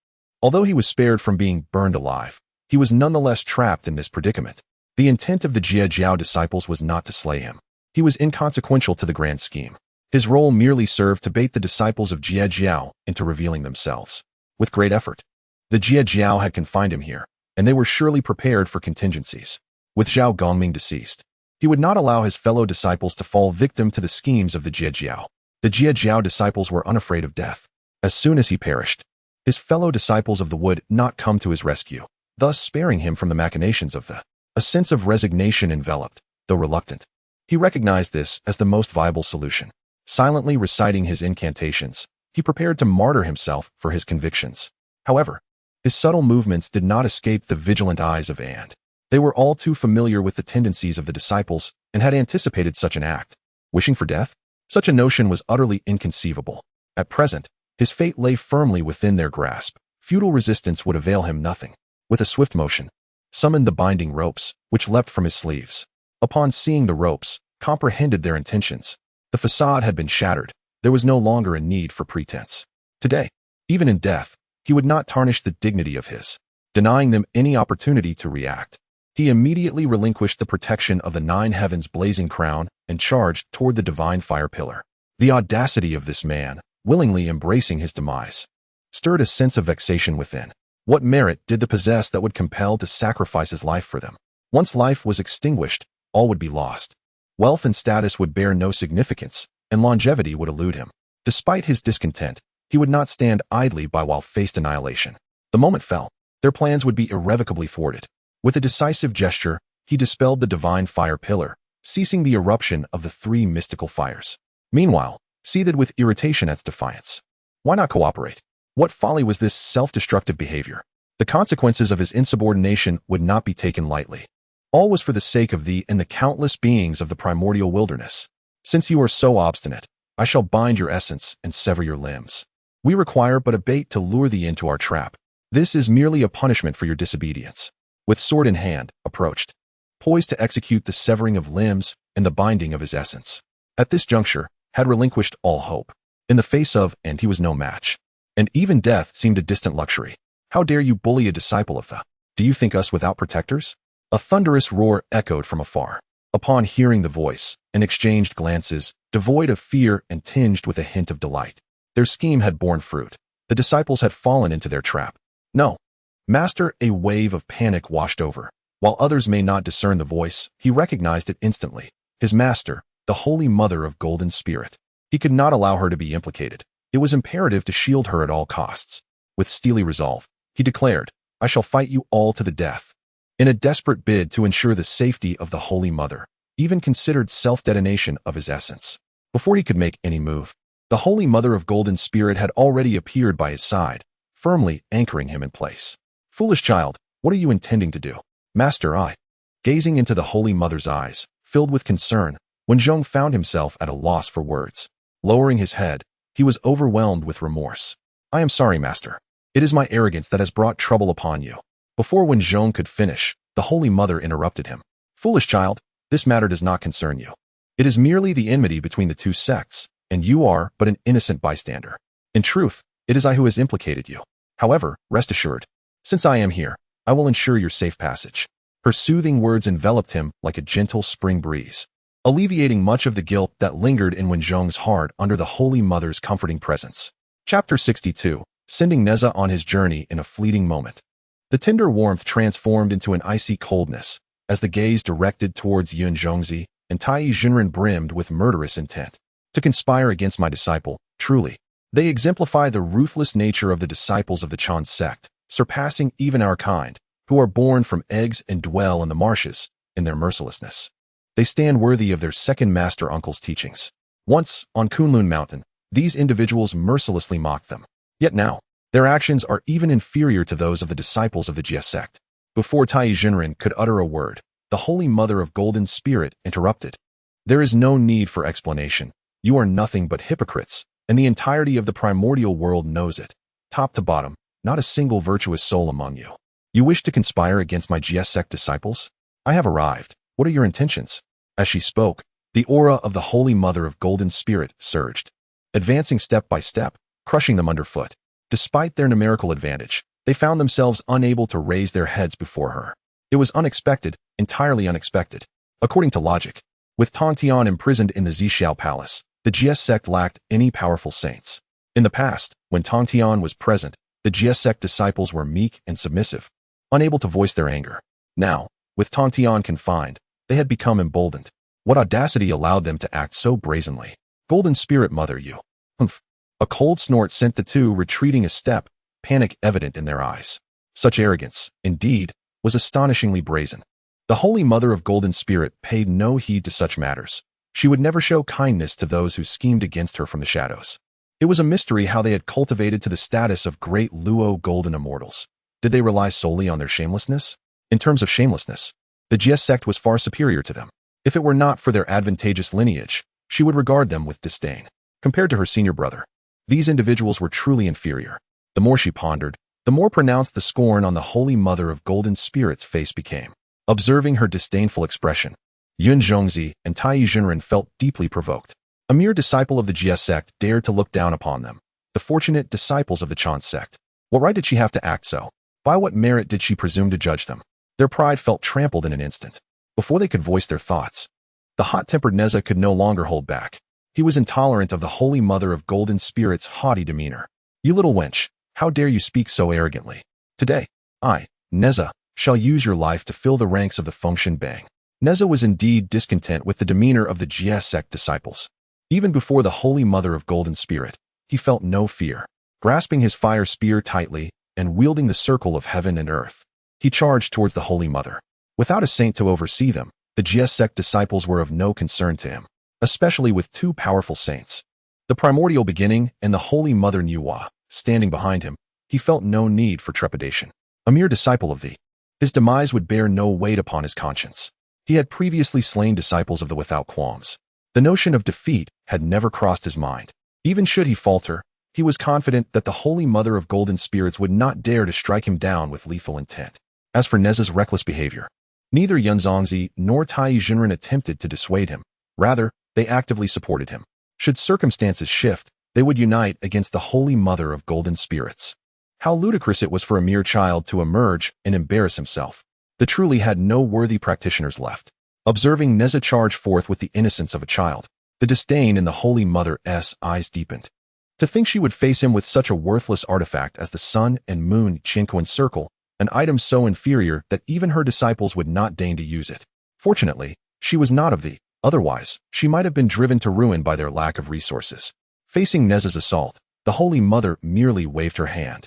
Although he was spared from being burned alive, he was nonetheless trapped in this predicament. The intent of the Jie Jiao disciples was not to slay him. He was inconsequential to the grand scheme. His role merely served to bait the disciples of Jie Jiao into revealing themselves. With great effort, the Jie Jiao had confined him here, and they were surely prepared for contingencies. With Zhao Gongming deceased, he would not allow his fellow disciples to fall victim to the schemes of the Jie Jiao. The Jie Jiao disciples were unafraid of death. As soon as he perished, his fellow disciples of the would not come to his rescue, thus sparing him from the machinations of the. A sense of resignation enveloped, though reluctant. He recognized this as the most viable solution. Silently reciting his incantations, he prepared to martyr himself for his convictions. However, his subtle movements did not escape the vigilant eyes of And. They were all too familiar with the tendencies of the disciples and had anticipated such an act. Wishing for death? Such a notion was utterly inconceivable. At present, his fate lay firmly within their grasp. Futile resistance would avail him nothing. With a swift motion, summoned the binding ropes, which leapt from his sleeves. Upon seeing the ropes, comprehended their intentions. The facade had been shattered. There was no longer a need for pretense. Today, even in death, he would not tarnish the dignity of his, denying them any opportunity to react. He immediately relinquished the protection of the 9 heavens blazing crown and charged toward the divine fire pillar. The audacity of this man, willingly embracing his demise, stirred a sense of vexation within. What merit did the possess that would compel to sacrifice his life for them? Once life was extinguished, all would be lost. Wealth and status would bear no significance, and longevity would elude him. Despite his discontent, he would not stand idly by while faced annihilation. The moment fell, their plans would be irrevocably thwarted. With a decisive gesture, he dispelled the divine fire pillar, ceasing the eruption of the 3 mystical fires. Meanwhile, seethed with irritation at its defiance. Why not cooperate? What folly was this self-destructive behavior? The consequences of his insubordination would not be taken lightly. All was for the sake of thee and the countless beings of the primordial wilderness. Since you are so obstinate, I shall bind your essence and sever your limbs. We require but a bait to lure thee into our trap. This is merely a punishment for your disobedience. With sword in hand, approached, poised to execute the severing of limbs and the binding of his essence. At this juncture, had relinquished all hope. In the face of, and he was no match. And even death seemed a distant luxury. How dare you bully a disciple of the? Do you think us without protectors? A thunderous roar echoed from afar. Upon hearing the voice, and exchanged glances, devoid of fear and tinged with a hint of delight. Their scheme had borne fruit. The disciples had fallen into their trap. No. Master, a wave of panic washed over. While others may not discern the voice, he recognized it instantly. His master, the Holy Mother of Golden Spirit. He could not allow her to be implicated. It was imperative to shield her at all costs. With steely resolve, he declared, I shall fight you all to the death. In a desperate bid to ensure the safety of the Holy Mother, even considered self-detonation of his essence. Before he could make any move, the Holy Mother of Golden Spirit had already appeared by his side, firmly anchoring him in place. Foolish child, what are you intending to do? Master, I. Gazing into the Holy Mother's eyes, filled with concern, Wen Zhong found himself at a loss for words. Lowering his head, he was overwhelmed with remorse. I am sorry, Master. It is my arrogance that has brought trouble upon you. Before Wen Zhong could finish, the Holy Mother interrupted him. Foolish child, this matter does not concern you. It is merely the enmity between the 2 sects, and you are but an innocent bystander. In truth, it is I who has implicated you. However, rest assured, since I am here, I will ensure your safe passage. Her soothing words enveloped him like a gentle spring breeze, alleviating much of the guilt that lingered in Wen Zhong's heart under the Holy Mother's comforting presence. Chapter 62, sending Neza on his journey in a fleeting moment. The tender warmth transformed into an icy coldness as the gaze directed towards Yuan Zhongzi, and Tai Jinren brimmed with murderous intent. To conspire against my disciple, truly. They exemplify the ruthless nature of the disciples of the Chen sect, surpassing even our kind, who are born from eggs and dwell in the marshes, in their mercilessness. They stand worthy of their second master uncle's teachings. Once, on Kunlun Mountain, these individuals mercilessly mocked them. Yet now, their actions are even inferior to those of the disciples of the Jie Sect. Before Tai Jinren could utter a word, the Holy Mother of Golden Spirit interrupted. There is no need for explanation. You are nothing but hypocrites, and the entirety of the primordial world knows it. Top to bottom, not a single virtuous soul among you. You wish to conspire against my Jie Sect disciples? I have arrived. What are your intentions? As she spoke, the aura of the Holy Mother of Golden Spirit surged, advancing step by step, crushing them underfoot. Despite their numerical advantage, they found themselves unable to raise their heads before her. It was unexpected, entirely unexpected. According to logic, with Tongtian imprisoned in the San Xiao Palace, the Jie Sect lacked any powerful saints. In the past, when Tongtian was present, the Jie Sect disciples were meek and submissive, unable to voice their anger. Now, with Tongtian confined, they had become emboldened. What audacity allowed them to act so brazenly? Golden Spirit Mother, you. Humph. A cold snort sent the 2 retreating a step, panic evident in their eyes. Such arrogance, indeed, was astonishingly brazen. The Holy Mother of Golden Spirit paid no heed to such matters. She would never show kindness to those who schemed against her from the shadows. It was a mystery how they had cultivated to the status of great Luo golden immortals. Did they rely solely on their shamelessness? In terms of shamelessness, the Jie Sect was far superior to them. If it were not for their advantageous lineage, she would regard them with disdain. Compared to her senior brother, these individuals were truly inferior. The more she pondered, the more pronounced the scorn on the Holy Mother of Golden Spirit's face became. Observing her disdainful expression, Yuan Shi and Tai Jinren felt deeply provoked. A mere disciple of the Jie Sect dared to look down upon them, the fortunate disciples of the Chen Sect. What right did she have to act so? By what merit did she presume to judge them? Their pride felt trampled in an instant. Before they could voice their thoughts, the hot-tempered Neza could no longer hold back. He was intolerant of the Holy Mother of Golden Spirit's haughty demeanor. You little wench, how dare you speak so arrogantly? Today, I, Neza, shall use your life to fill the ranks of the Tongtian Bang. Neza was indeed discontent with the demeanor of the Jie Sect disciples. Even before the Holy Mother of Golden Spirit, he felt no fear. Grasping his fire spear tightly and wielding the circle of heaven and earth, he charged towards the Holy Mother. Without a saint to oversee them, the Jie Sect disciples were of no concern to him, especially with two powerful saints, the Primordial Beginning and the Holy Mother Nuwa, standing behind him. He felt no need for trepidation. A mere disciple of his demise would bear no weight upon his conscience. He had previously slain disciples of the without qualms. The notion of defeat had never crossed his mind. Even should he falter, he was confident that the Holy Mother of Golden Spirits would not dare to strike him down with lethal intent. As for Neza's reckless behavior, neither Yuan Shi nor Tai Jinren attempted to dissuade him. Rather, they actively supported him. Should circumstances shift, they would unite against the Holy Mother of Golden Spirits. How ludicrous it was for a mere child to emerge and embarrass himself. They truly had no worthy practitioners left. Observing Neza charge forth with the innocence of a child, the disdain in the Holy Mother's eyes deepened. To think she would face him with such a worthless artifact as the Sun and Moon Qianquan Circle, an item so inferior that even her disciples would not deign to use it. Fortunately, she was not of otherwise, she might have been driven to ruin by their lack of resources. Facing Neza's assault, the Holy Mother merely waved her hand.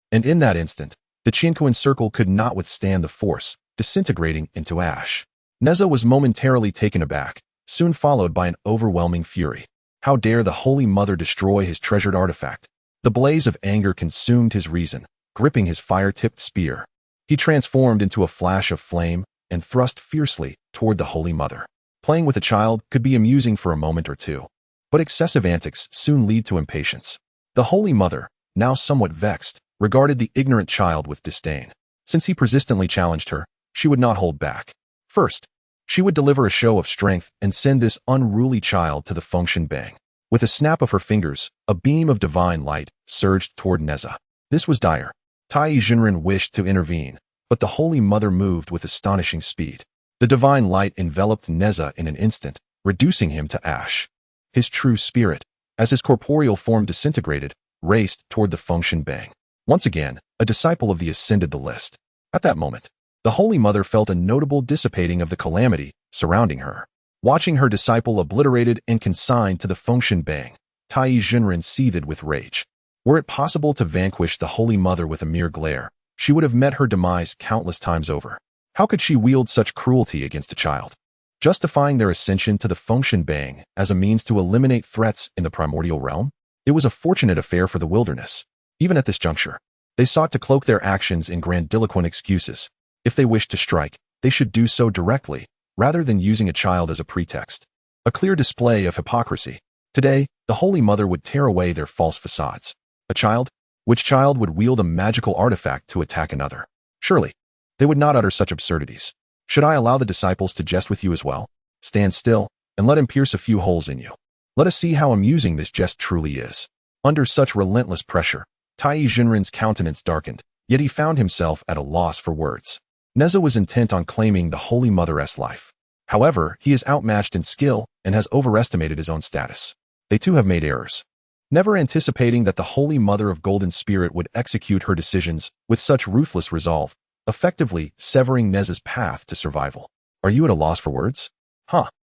And in that instant, the Qianquan Circle could not withstand the force, disintegrating into ash. Neza was momentarily taken aback, soon followed by an overwhelming fury. How dare the Holy Mother destroy his treasured artifact? The blaze of anger consumed his reason. Gripping his fire-tipped spear, he transformed into a flash of flame and thrust fiercely toward the Holy Mother. Playing with a child could be amusing for a moment or two, but excessive antics soon lead to impatience. The Holy Mother, now somewhat vexed, regarded the ignorant child with disdain. Since he persistently challenged her, she would not hold back. First, she would deliver a show of strength and send this unruly child to the Tongtian Bang. With a snap of her fingers, a beam of divine light surged toward Neza. This was dire. Tai Jinren wished to intervene, but the Holy Mother moved with astonishing speed. The divine light enveloped Neza in an instant, reducing him to ash. His true spirit, as his corporeal form disintegrated, raced toward the Tongtian Bang. Once again, a disciple of the ascended the list. At that moment, the Holy Mother felt a notable dissipating of the calamity surrounding her. Watching her disciple obliterated and consigned to the Tongtian Bang, Tai Jinren seethed with rage. Were it possible to vanquish the Holy Mother with a mere glare, she would have met her demise countless times over. How could she wield such cruelty against a child? Justifying their ascension to the Tongtian Bang as a means to eliminate threats in the primordial realm? It was a fortunate affair for the wilderness. Even at this juncture, they sought to cloak their actions in grandiloquent excuses. If they wished to strike, they should do so directly, rather than using a child as a pretext. A clear display of hypocrisy. Today, the Holy Mother would tear away their false facades. A child? Which child would wield a magical artifact to attack another? Surely, they would not utter such absurdities. Should I allow the disciples to jest with you as well? Stand still, and let him pierce a few holes in you. Let us see how amusing this jest truly is. Under such relentless pressure, Tai Jinren's countenance darkened, yet he found himself at a loss for words. Neza was intent on claiming the Holy Mother's life. However, he is outmatched in skill and has overestimated his own status. They too have made errors. Never anticipating that the Holy Mother of Golden Spirit would execute her decisions with such ruthless resolve, effectively severing Neza's path to survival. Are you at a loss for words?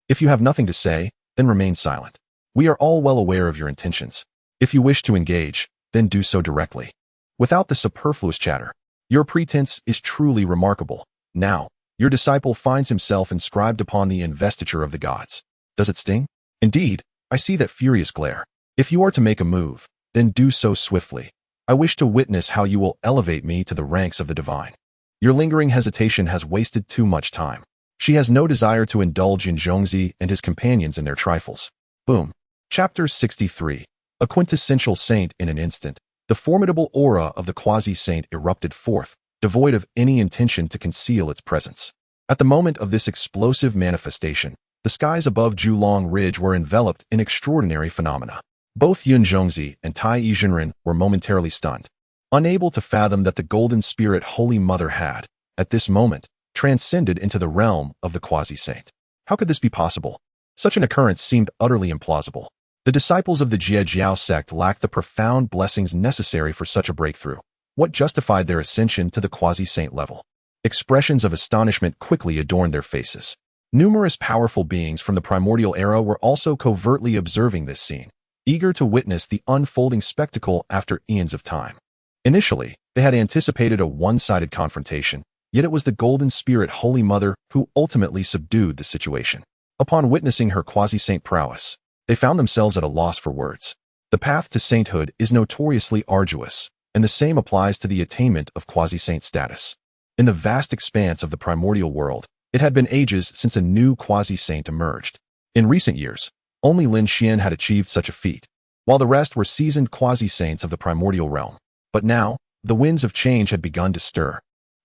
If you have nothing to say, then remain silent. We are all well aware of your intentions. If you wish to engage, then do so directly, without the superfluous chatter. Your pretense is truly remarkable. Now, Your disciple finds himself inscribed upon the investiture of the gods. Does it sting? Indeed, I see that furious glare. If you are to make a move, then do so swiftly. I wish to witness how you will elevate me to the ranks of the divine. Your lingering hesitation has wasted too much time. She has no desire to indulge in Zhongzi and his companions in their trifles. Boom. Chapter 63. A quintessential saint in an instant. The formidable aura of the quasi-saint erupted forth, devoid of any intention to conceal its presence. At the moment of this explosive manifestation, the skies above Julong Ridge were enveloped in extraordinary phenomena. Both Yun Zhongzi and Tai Yizhenren were momentarily stunned, unable to fathom that the Golden Spirit Holy Mother had, at this moment, transcended into the realm of the quasi-saint. How could this be possible? Such an occurrence seemed utterly implausible. The disciples of the Jie Sect lacked the profound blessings necessary for such a breakthrough. What justified their ascension to the quasi-saint level? Expressions of astonishment quickly adorned their faces. Numerous powerful beings from the primordial era were also covertly observing this scene, eager to witness the unfolding spectacle after eons of time. Initially, they had anticipated a one-sided confrontation, yet it was the Golden Spirit Holy Mother who ultimately subdued the situation. Upon witnessing her quasi-saint prowess, they found themselves at a loss for words. The path to sainthood is notoriously arduous, and the same applies to the attainment of quasi-saint status. In the vast expanse of the primordial world, it had been ages since a new quasi-saint emerged. In recent years, only Lin Xian had achieved such a feat, while the rest were seasoned quasi-saints of the primordial realm. But now, the winds of change had begun to stir.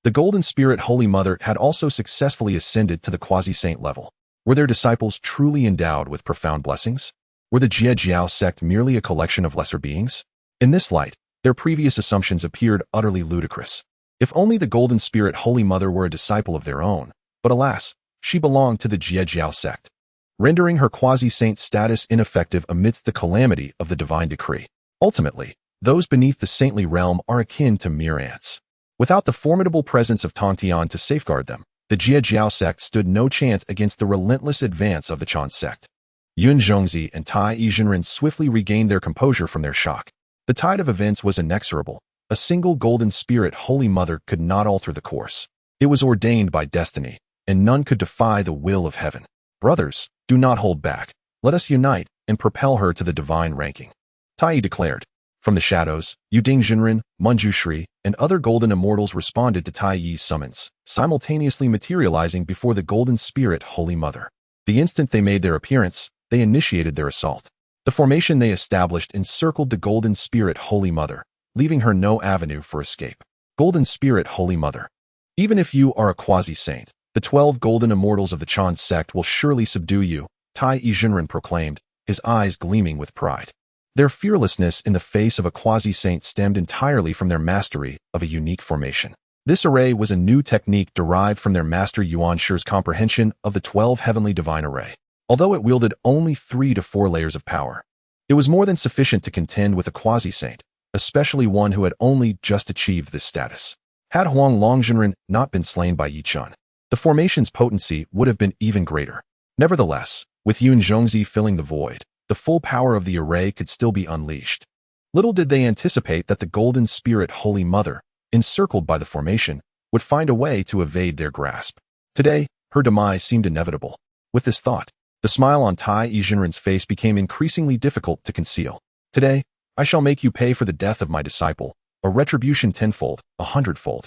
The Golden Spirit Holy Mother had also successfully ascended to the quasi-saint level. Were their disciples truly endowed with profound blessings? Were the Jie Sect merely a collection of lesser beings? In this light, their previous assumptions appeared utterly ludicrous. If only the Golden Spirit Holy Mother were a disciple of their own, but alas, she belonged to the Jie Sect, rendering her quasi-saint status ineffective amidst the calamity of the divine decree. Ultimately, those beneath the saintly realm are akin to mere ants. Without the formidable presence of Tongtian to safeguard them, the Jie Sect stood no chance against the relentless advance of the Chen Sect. Yun Zhongzi and Tai Yizhenren swiftly regained their composure from their shock. The tide of events was inexorable. A single Golden Spirit Holy Mother could not alter the course. It was ordained by destiny, and none could defy the will of heaven. Brothers, do not hold back. Let us unite and propel her to the divine ranking. Tai Yi declared. From the shadows, Yuding Jinren, Munju Shri, and other golden immortals responded to Tai Yi's summons, simultaneously materializing before the Golden Spirit Holy Mother. The instant they made their appearance, they initiated their assault. The formation they established encircled the Golden Spirit Holy Mother, leaving her no avenue for escape. Golden Spirit Holy Mother. Even if you are a quasi-saint, the 12 golden immortals of the Chen Sect will surely subdue you, Tai Yizhenren proclaimed, his eyes gleaming with pride. Their fearlessness in the face of a quasi-saint stemmed entirely from their mastery of a unique formation. This array was a new technique derived from their master Yuan Shi's comprehension of the 12 heavenly divine array. Although it wielded only 3 to 4 layers of power, it was more than sufficient to contend with a quasi-saint, especially one who had only just achieved this status. Had Huang Longzhenren not been slain by Yi Chun, the formation's potency would have been even greater. Nevertheless, with Yun Zhongzi filling the void, the full power of the array could still be unleashed. Little did they anticipate that the Golden Spirit Holy Mother, encircled by the formation, would find a way to evade their grasp. Today, her demise seemed inevitable. With this thought, the smile on Tai Yizhenren's face became increasingly difficult to conceal. Today, I shall make you pay for the death of my disciple, a retribution 10-fold, 100-fold,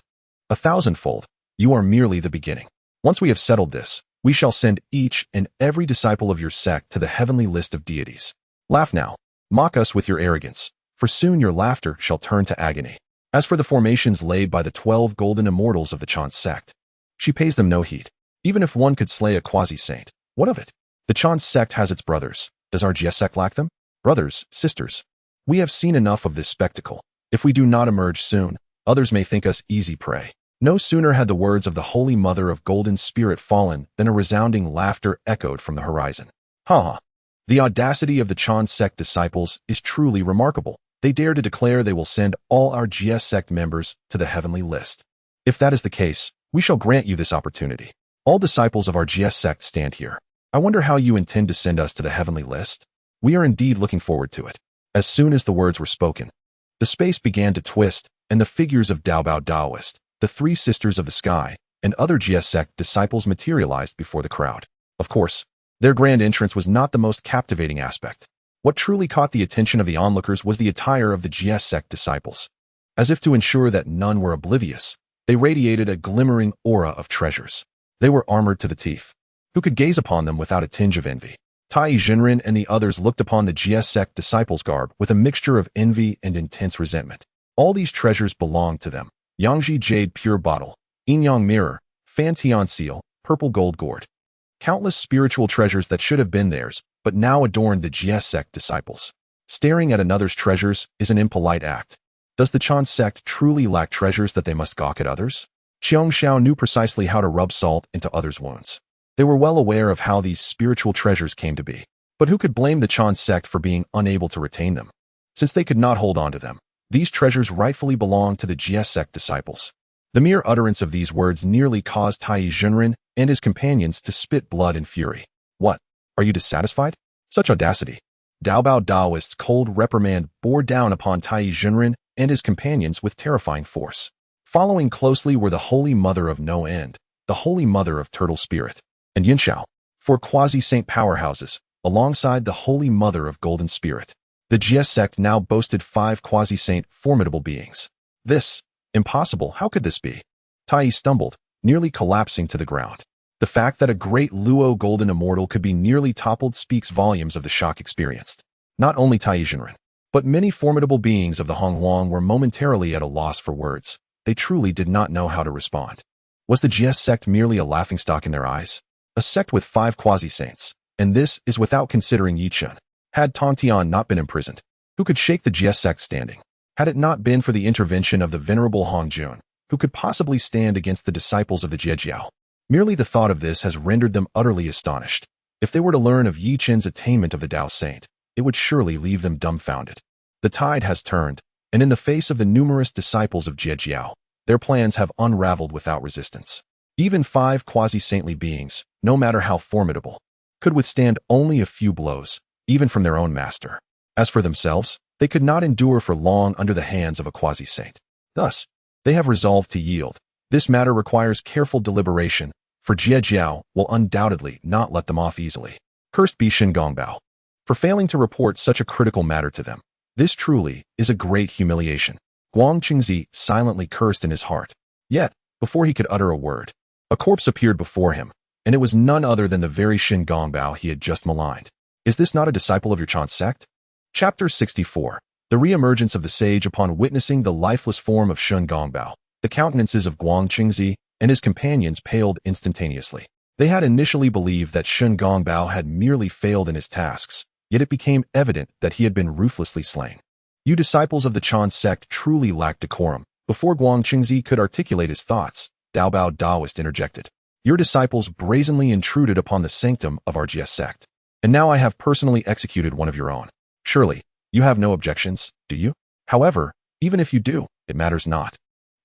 1,000-fold. You are merely the beginning. Once we have settled this, we shall send each and every disciple of your sect to the heavenly list of deities. Laugh now. Mock us with your arrogance, for soon your laughter shall turn to agony. As for the formations laid by the 12 golden immortals of the Chen Sect, she pays them no heed. Even if one could slay a quasi-saint, what of it? The Chen Sect has its brothers. Does our Jie Sect lack them? Brothers, sisters, we have seen enough of this spectacle. If we do not emerge soon, others may think us easy prey. No sooner had the words of the Holy Mother of Golden Spirit fallen than a resounding laughter echoed from the horizon. Ha ha! The audacity of the Chen Sect disciples is truly remarkable. They dare to declare they will send all our Jie Sect members to the heavenly list. If that is the case, we shall grant you this opportunity. All disciples of our Jie Sect stand here. I wonder how you intend to send us to the heavenly list. We are indeed looking forward to it. As soon as the words were spoken, the space began to twist, and the figures of Daobao Daoist, the 3 sisters of the sky, and other Jie Sect disciples materialized before the crowd. Of course, their grand entrance was not the most captivating aspect. What truly caught the attention of the onlookers was the attire of the Jie Sect disciples. As if to ensure that none were oblivious, they radiated a glimmering aura of treasures. They were armored to the teeth. Who could gaze upon them without a tinge of envy? Tai Jinren and the others looked upon the Jie Sect disciples' garb with a mixture of envy and intense resentment. All these treasures belonged to them. Yangji Jade Pure Bottle, Yinyang Mirror, Fantian Seal, Purple Gold Gourd. Countless spiritual treasures that should have been theirs, but now adorned the Jie Sect disciples. Staring at another's treasures is an impolite act. Does the Chen sect truly lack treasures that they must gawk at others? San Xiao knew precisely how to rub salt into others' wounds. They were well aware of how these spiritual treasures came to be. But who could blame the Chen sect for being unable to retain them? Since they could not hold on to them, these treasures rightfully belonged to the Jie Sect disciples. The mere utterance of these words nearly caused Tai Jinren and his companions to spit blood in fury. What? Are you dissatisfied? Such audacity! Daobao Daoist's cold reprimand bore down upon Tai Jinren and his companions with terrifying force. Following closely were the Holy Mother of No End, the Holy Mother of Turtle Spirit, and Yuan Shi, 4 quasi-saint powerhouses, alongside the Holy Mother of Golden Spirit. The Jie Sect now boasted 5 quasi-saint formidable beings. This? Impossible, how could this be? Tai stumbled, nearly collapsing to the ground. The fact that a great Luo Golden Immortal could be nearly toppled speaks volumes of the shock experienced. Not only Tai Jinren, but many formidable beings of the Honghuang were momentarily at a loss for words. They truly did not know how to respond. Was the Jie Sect merely a laughingstock in their eyes? A sect with 5 quasi-saints, and this is without considering Yi Chen. Had Tongtian not been imprisoned, who could shake the Jie Sect standing? Had it not been for the intervention of the venerable Hongjun, who could possibly stand against the disciples of the Jie? Merely the thought of this has rendered them utterly astonished. If they were to learn of Yi Chen's attainment of the Tao Saint, it would surely leave them dumbfounded. The tide has turned, and in the face of the numerous disciples of Jie, their plans have unraveled without resistance. Even 5 quasi-saintly beings, no matter how formidable, could withstand only a few blows, even from their own master. As for themselves, they could not endure for long under the hands of a quasi-saint. Thus, they have resolved to yield. This matter requires careful deliberation, for Jie will undoubtedly not let them off easily. Cursed be Shen Gongbao for failing to report such a critical matter to them. This truly is a great humiliation. Guang Qingzi silently cursed in his heart. Yet, before he could utter a word, a corpse appeared before him, and it was none other than the very Shen Gongbao he had just maligned. Is this not a disciple of your Chen sect? Chapter 64. The re-emergence of the sage upon witnessing the lifeless form of Shen Gongbao. The countenances of Guang Qingzi and his companions paled instantaneously. They had initially believed that Shen Gongbao had merely failed in his tasks, yet it became evident that he had been ruthlessly slain. You disciples of the Chen sect truly lack decorum. Before Guang Qingzi could articulate his thoughts, Daobao Daoist interjected. Your disciples brazenly intruded upon the sanctum of our Jie sect, and now I have personally executed one of your own. Surely, you have no objections, do you? However, even if you do, it matters not,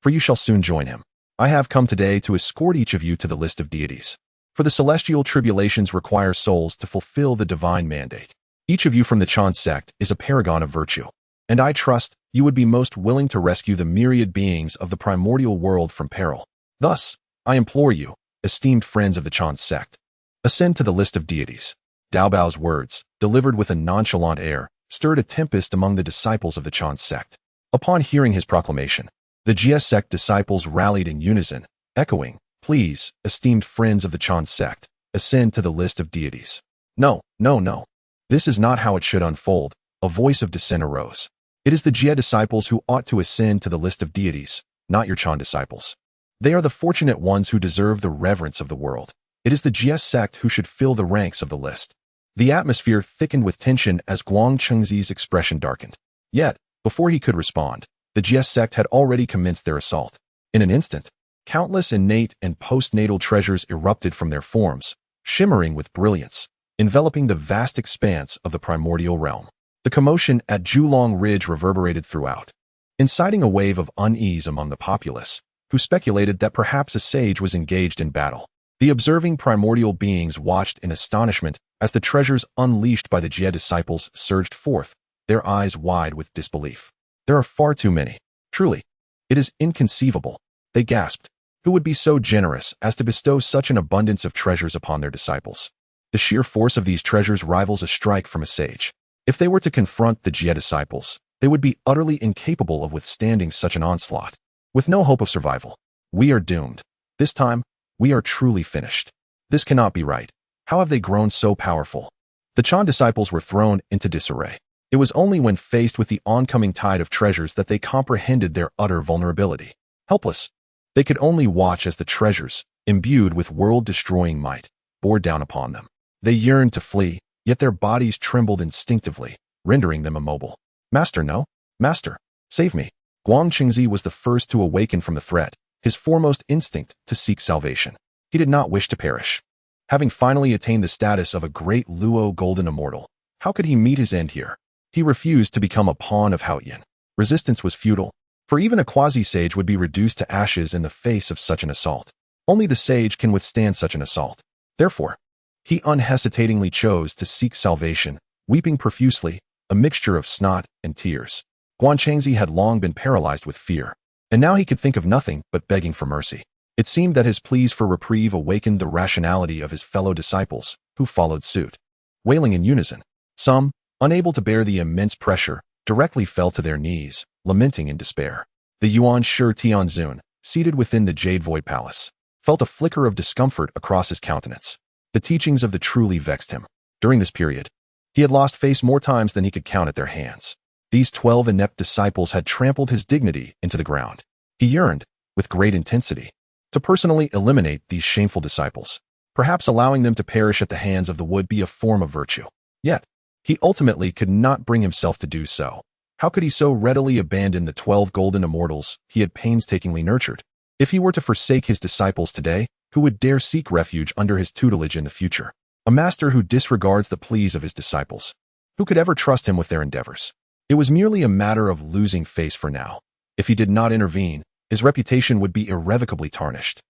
for you shall soon join him. I have come today to escort each of you to the list of deities, for the celestial tribulations require souls to fulfill the divine mandate. Each of you from the Chen sect is a paragon of virtue, and I trust you would be most willing to rescue the myriad beings of the primordial world from peril. Thus, I implore you, esteemed friends of the Chen sect, ascend to the list of deities. Daobao's words, delivered with a nonchalant air, stirred a tempest among the disciples of the Chen sect. Upon hearing his proclamation, the Jie sect disciples rallied in unison, echoing, Please, esteemed friends of the Chen sect, ascend to the list of deities. No, no, no. This is not how it should unfold. A voice of dissent arose. It is the Jie disciples who ought to ascend to the list of deities, not your Chen disciples. They are the fortunate ones who deserve the reverence of the world. It is the Jie sect who should fill the ranks of the list. The atmosphere thickened with tension as Guang Qingzi's expression darkened. Yet, before he could respond, the Jie sect had already commenced their assault. In an instant, countless innate and postnatal treasures erupted from their forms, shimmering with brilliance, enveloping the vast expanse of the primordial realm. The commotion at Julong Ridge reverberated throughout, inciting a wave of unease among the populace, who speculated that perhaps a sage was engaged in battle. The observing primordial beings watched in astonishment as the treasures unleashed by the Jie disciples surged forth, their eyes wide with disbelief. There are far too many. Truly, it is inconceivable, they gasped. Who would be so generous as to bestow such an abundance of treasures upon their disciples? The sheer force of these treasures rivals a strike from a sage. If they were to confront the Jie disciples, they would be utterly incapable of withstanding such an onslaught. With no hope of survival, we are doomed. This time, we are truly finished. This cannot be right. How have they grown so powerful? The Chen disciples were thrown into disarray. It was only when faced with the oncoming tide of treasures that they comprehended their utter vulnerability. Helpless, they could only watch as the treasures, imbued with world-destroying might, bore down upon them. They yearned to flee, yet their bodies trembled instinctively, rendering them immobile. Master, no! Master, save me! Guang Qingzi was the first to awaken from the threat, his foremost instinct to seek salvation. He did not wish to perish. Having finally attained the status of a great Luo golden immortal, how could he meet his end here? He refused to become a pawn of Haoyan. Resistance was futile, for even a quasi-sage would be reduced to ashes in the face of such an assault. Only the sage can withstand such an assault. Therefore, he unhesitatingly chose to seek salvation, weeping profusely, a mixture of snot and tears. Guan Chengzi had long been paralyzed with fear, and now he could think of nothing but begging for mercy. It seemed that his pleas for reprieve awakened the rationality of his fellow disciples, who followed suit. Wailing in unison, some, unable to bear the immense pressure, directly fell to their knees, lamenting in despair. The Yuan Shi Tianzun, seated within the Jade Void Palace, felt a flicker of discomfort across his countenance. The teachings of the truly vexed him. During this period, he had lost face more times than he could count at their hands. These 12 inept disciples had trampled his dignity into the ground. He yearned, with great intensity, to personally eliminate these shameful disciples. Perhaps allowing them to perish at the hands of the would be a form of virtue. Yet, he ultimately could not bring himself to do so. How could he so readily abandon the 12 golden immortals he had painstakingly nurtured? If he were to forsake his disciples today, who would dare seek refuge under his tutelage in the future? A master who disregards the pleas of his disciples. Who could ever trust him with their endeavors? It was merely a matter of losing face for now. If he did not intervene, his reputation would be irrevocably tarnished,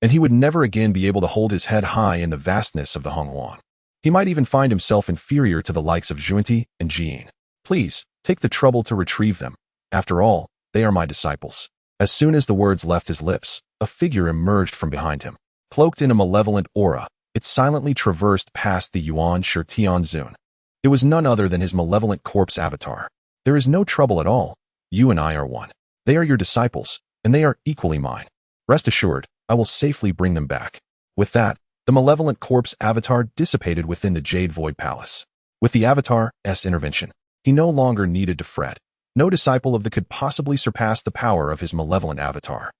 and he would never again be able to hold his head high in the vastness of the Honghuang. He might even find himself inferior to the likes of Zhuanti and Jiying. Please, take the trouble to retrieve them. After all, they are my disciples. As soon as the words left his lips, a figure emerged from behind him. Cloaked in a malevolent aura, it silently traversed past the Yuan Shi Tianzun. It was none other than his malevolent corpse avatar. There is no trouble at all. You and I are one. They are your disciples, and they are equally mine. Rest assured, I will safely bring them back. With that, the malevolent corpse avatar dissipated within the Jade Void Palace. With the avatar's intervention, he no longer needed to fret. No disciple of the could possibly surpass the power of his malevolent avatar.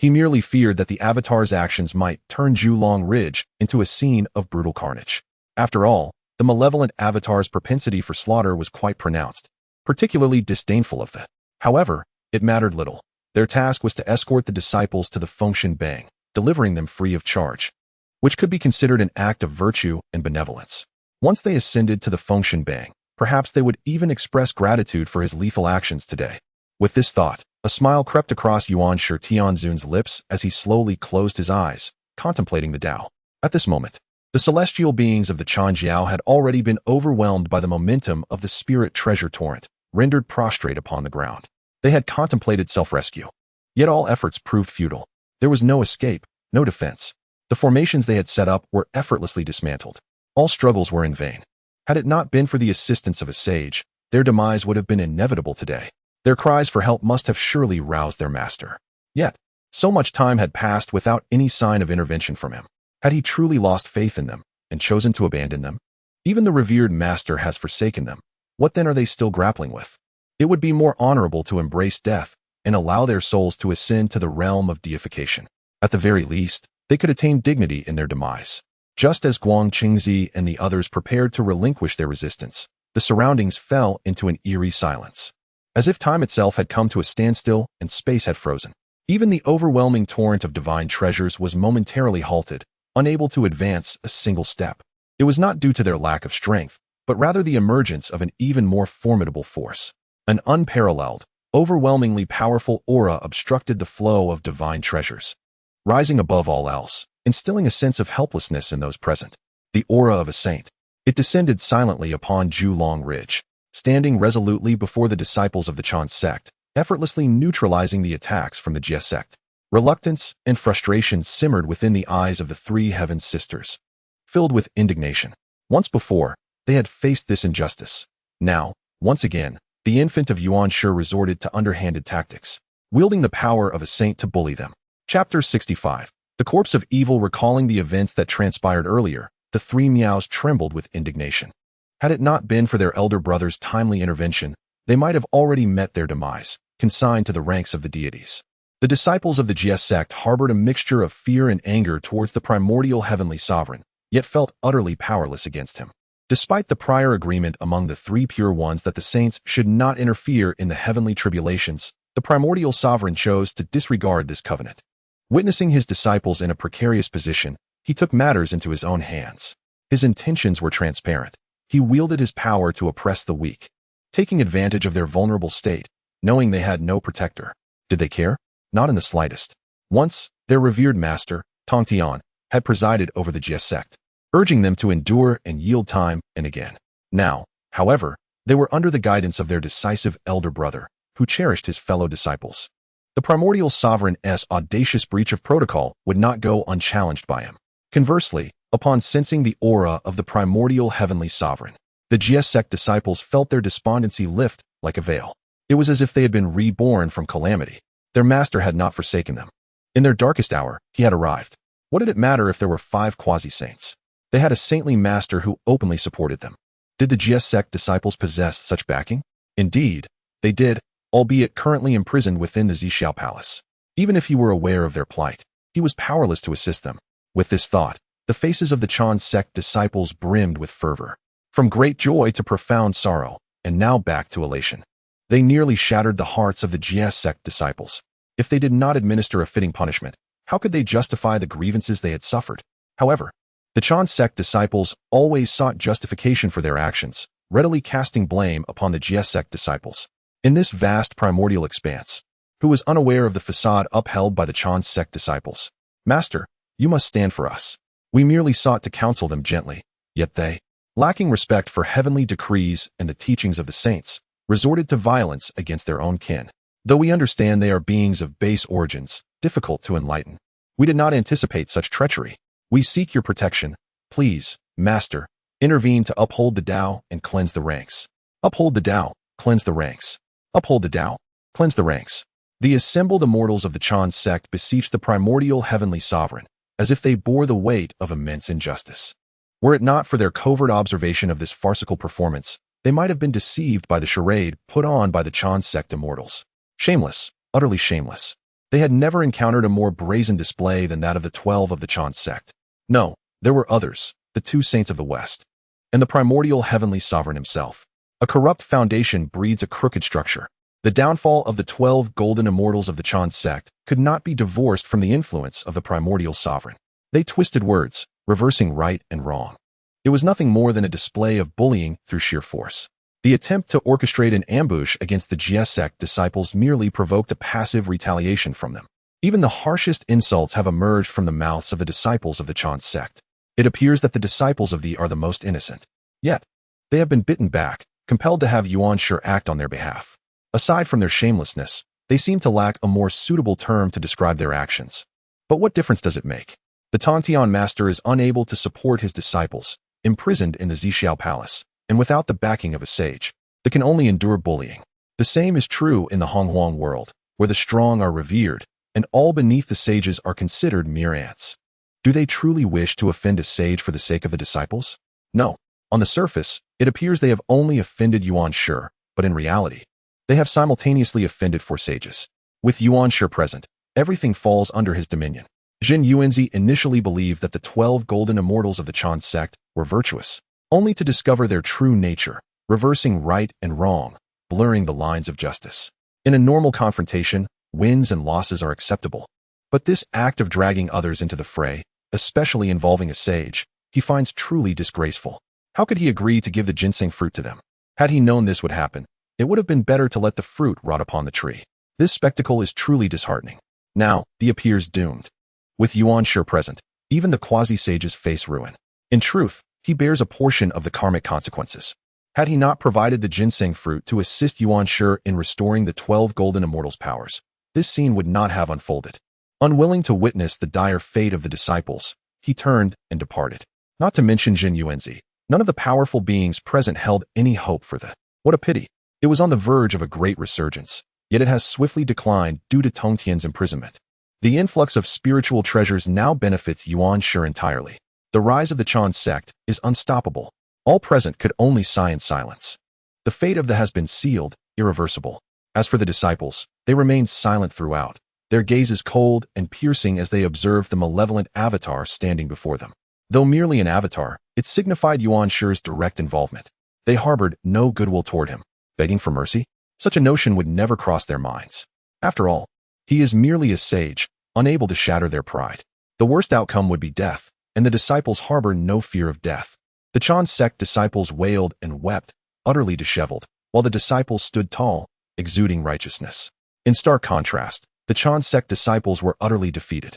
He merely feared that the avatar's actions might turn Julong Ridge into a scene of brutal carnage. After all, the malevolent avatar's propensity for slaughter was quite pronounced, particularly disdainful of the. However, it mattered little. Their task was to escort the disciples to the Fengshan Bang, delivering them free of charge, which could be considered an act of virtue and benevolence. Once they ascended to the Fengshan Bang, perhaps they would even express gratitude for his lethal actions today. With this thought, a smile crept across Yuan Shi Tianzun's lips as he slowly closed his eyes, contemplating the Tao. At this moment, the celestial beings of the San Xiao had already been overwhelmed by the momentum of the spirit treasure torrent, rendered prostrate upon the ground. They had contemplated self-rescue. Yet all efforts proved futile. There was no escape, no defense. The formations they had set up were effortlessly dismantled. All struggles were in vain. Had it not been for the assistance of a sage, their demise would have been inevitable today. Their cries for help must have surely roused their master. Yet, so much time had passed without any sign of intervention from him. Had he truly lost faith in them and chosen to abandon them? Even the revered master has forsaken them. What then are they still grappling with? It would be more honorable to embrace death and allow their souls to ascend to the realm of deification. At the very least, they could attain dignity in their demise. Just as Guang Qingzi and the others prepared to relinquish their resistance, the surroundings fell into an eerie silence. As if time itself had come to a standstill and space had frozen. Even the overwhelming torrent of divine treasures was momentarily halted, unable to advance a single step. It was not due to their lack of strength, but rather the emergence of an even more formidable force. An unparalleled, overwhelmingly powerful aura obstructed the flow of divine treasures, rising above all else, instilling a sense of helplessness in those present. The aura of a saint. It descended silently upon Julong Ridge, standing resolutely before the disciples of the Chen Sect, effortlessly neutralizing the attacks from the Jie Sect. Reluctance and frustration simmered within the eyes of the three Heaven Sisters, filled with indignation. Once before, they had faced this injustice. Now, once again, the infant of Yuan Shi resorted to underhanded tactics, wielding the power of a saint to bully them. Chapter 65. The corpse of evil. Recalling the events that transpired earlier, the three Miaos trembled with indignation. Had it not been for their elder brother's timely intervention, they might have already met their demise, consigned to the ranks of the deities. The disciples of the Jie Sect harbored a mixture of fear and anger towards the primordial heavenly sovereign, yet felt utterly powerless against him. Despite the prior agreement among the three pure ones that the saints should not interfere in the heavenly tribulations, the primordial sovereign chose to disregard this covenant. Witnessing his disciples in a precarious position, he took matters into his own hands. His intentions were transparent. He wielded his power to oppress the weak, taking advantage of their vulnerable state, knowing they had no protector. Did they care? Not in the slightest. Once, their revered master, Tongtian, had presided over the Jie Sect, urging them to endure and yield time and again. Now, however, they were under the guidance of their decisive elder brother, who cherished his fellow disciples. The primordial sovereign's audacious breach of protocol would not go unchallenged by him. Conversely, upon sensing the aura of the primordial heavenly sovereign, the Jie Sect disciples felt their despondency lift like a veil. It was as if they had been reborn from calamity. Their master had not forsaken them. In their darkest hour, he had arrived. What did it matter if there were 5 quasi-saints? They had a saintly master who openly supported them. Did the Jie Sect disciples possess such backing? Indeed, they did, albeit currently imprisoned within the San Xiao palace. Even if he were aware of their plight, he was powerless to assist them. With this thought, the faces of the Chen Sect disciples brimmed with fervor. From great joy to profound sorrow, and now back to elation. They nearly shattered the hearts of the Jie Sect disciples. If they did not administer a fitting punishment, how could they justify the grievances they had suffered? However, the Chen Sect disciples always sought justification for their actions, readily casting blame upon the Jie Sect disciples. In this vast primordial expanse, who was unaware of the facade upheld by the Chen Sect disciples? Master, you must stand for us. We merely sought to counsel them gently, yet they, lacking respect for heavenly decrees and the teachings of the saints, resorted to violence against their own kin. Though we understand they are beings of base origins, difficult to enlighten, we did not anticipate such treachery. We seek your protection. Please, Master, intervene to uphold the Tao and cleanse the ranks. Uphold the Tao, cleanse the ranks. Uphold the Tao, cleanse the ranks. The assembled immortals of the Chen Sect beseeched the primordial heavenly sovereign, as if they bore the weight of immense injustice. Were it not for their covert observation of this farcical performance, they might have been deceived by the charade put on by the Chen Sect immortals. Shameless, utterly shameless. They had never encountered a more brazen display than that of the 12 of the Chen Sect. No, there were others, the 2 saints of the West, and the primordial heavenly sovereign himself. A corrupt foundation breeds a crooked structure. The downfall of the 12 golden immortals of the Chen Sect could not be divorced from the influence of the primordial sovereign. They twisted words, reversing right and wrong. It was nothing more than a display of bullying through sheer force. The attempt to orchestrate an ambush against the Jie Sect disciples merely provoked a passive retaliation from them. Even the harshest insults have emerged from the mouths of the disciples of the Chen Sect. It appears that the disciples of the are the most innocent. Yet, they have been bitten back, compelled to have Yuan Shi act on their behalf. Aside from their shamelessness, they seem to lack a more suitable term to describe their actions. But what difference does it make? The Tongtian master is unable to support his disciples, imprisoned in the San Xiao palace, and without the backing of a sage, they can only endure bullying. The same is true in the Honghuang world, where the strong are revered, and all beneath the sages are considered mere ants. Do they truly wish to offend a sage for the sake of the disciples? No. On the surface, it appears they have only offended Yuan Shi, but in reality, they have simultaneously offended 4 sages. With Yuan Shi present, everything falls under his dominion. Jin Yuanzi initially believed that the 12 golden immortals of the Chen Sect were virtuous, only to discover their true nature, reversing right and wrong, blurring the lines of justice. In a normal confrontation, wins and losses are acceptable. But this act of dragging others into the fray, especially involving a sage, he finds truly disgraceful. How could he agree to give the ginseng fruit to them? Had he known this would happen, it would have been better to let the fruit rot upon the tree. This spectacle is truly disheartening. Now, he appears doomed. With Yuan Shi present, even the quasi-sages face ruin. In truth, he bears a portion of the karmic consequences. Had he not provided the ginseng fruit to assist Yuan Shi in restoring the 12 golden immortals' powers, this scene would not have unfolded. Unwilling to witness the dire fate of the disciples, he turned and departed. Not to mention Jin Yuanzi. None of the powerful beings present held any hope for the. What a pity. It was on the verge of a great resurgence, yet it has swiftly declined due to Tongtian's imprisonment. The influx of spiritual treasures now benefits Yuan Shi entirely. The rise of the Chen sect is unstoppable. All present could only sigh in silence. The fate of the has been sealed, irreversible. As for the disciples, they remained silent throughout, their gazes cold and piercing as they observed the malevolent avatar standing before them. Though merely an avatar, it signified Yuan Shi's direct involvement. They harbored no goodwill toward him. Begging for mercy? Such a notion would never cross their minds. After all, he is merely a sage, unable to shatter their pride. The worst outcome would be death, and the disciples harbor no fear of death. The Chen sect disciples wailed and wept, utterly disheveled, while the disciples stood tall, exuding righteousness. In stark contrast, the Chen sect disciples were utterly defeated.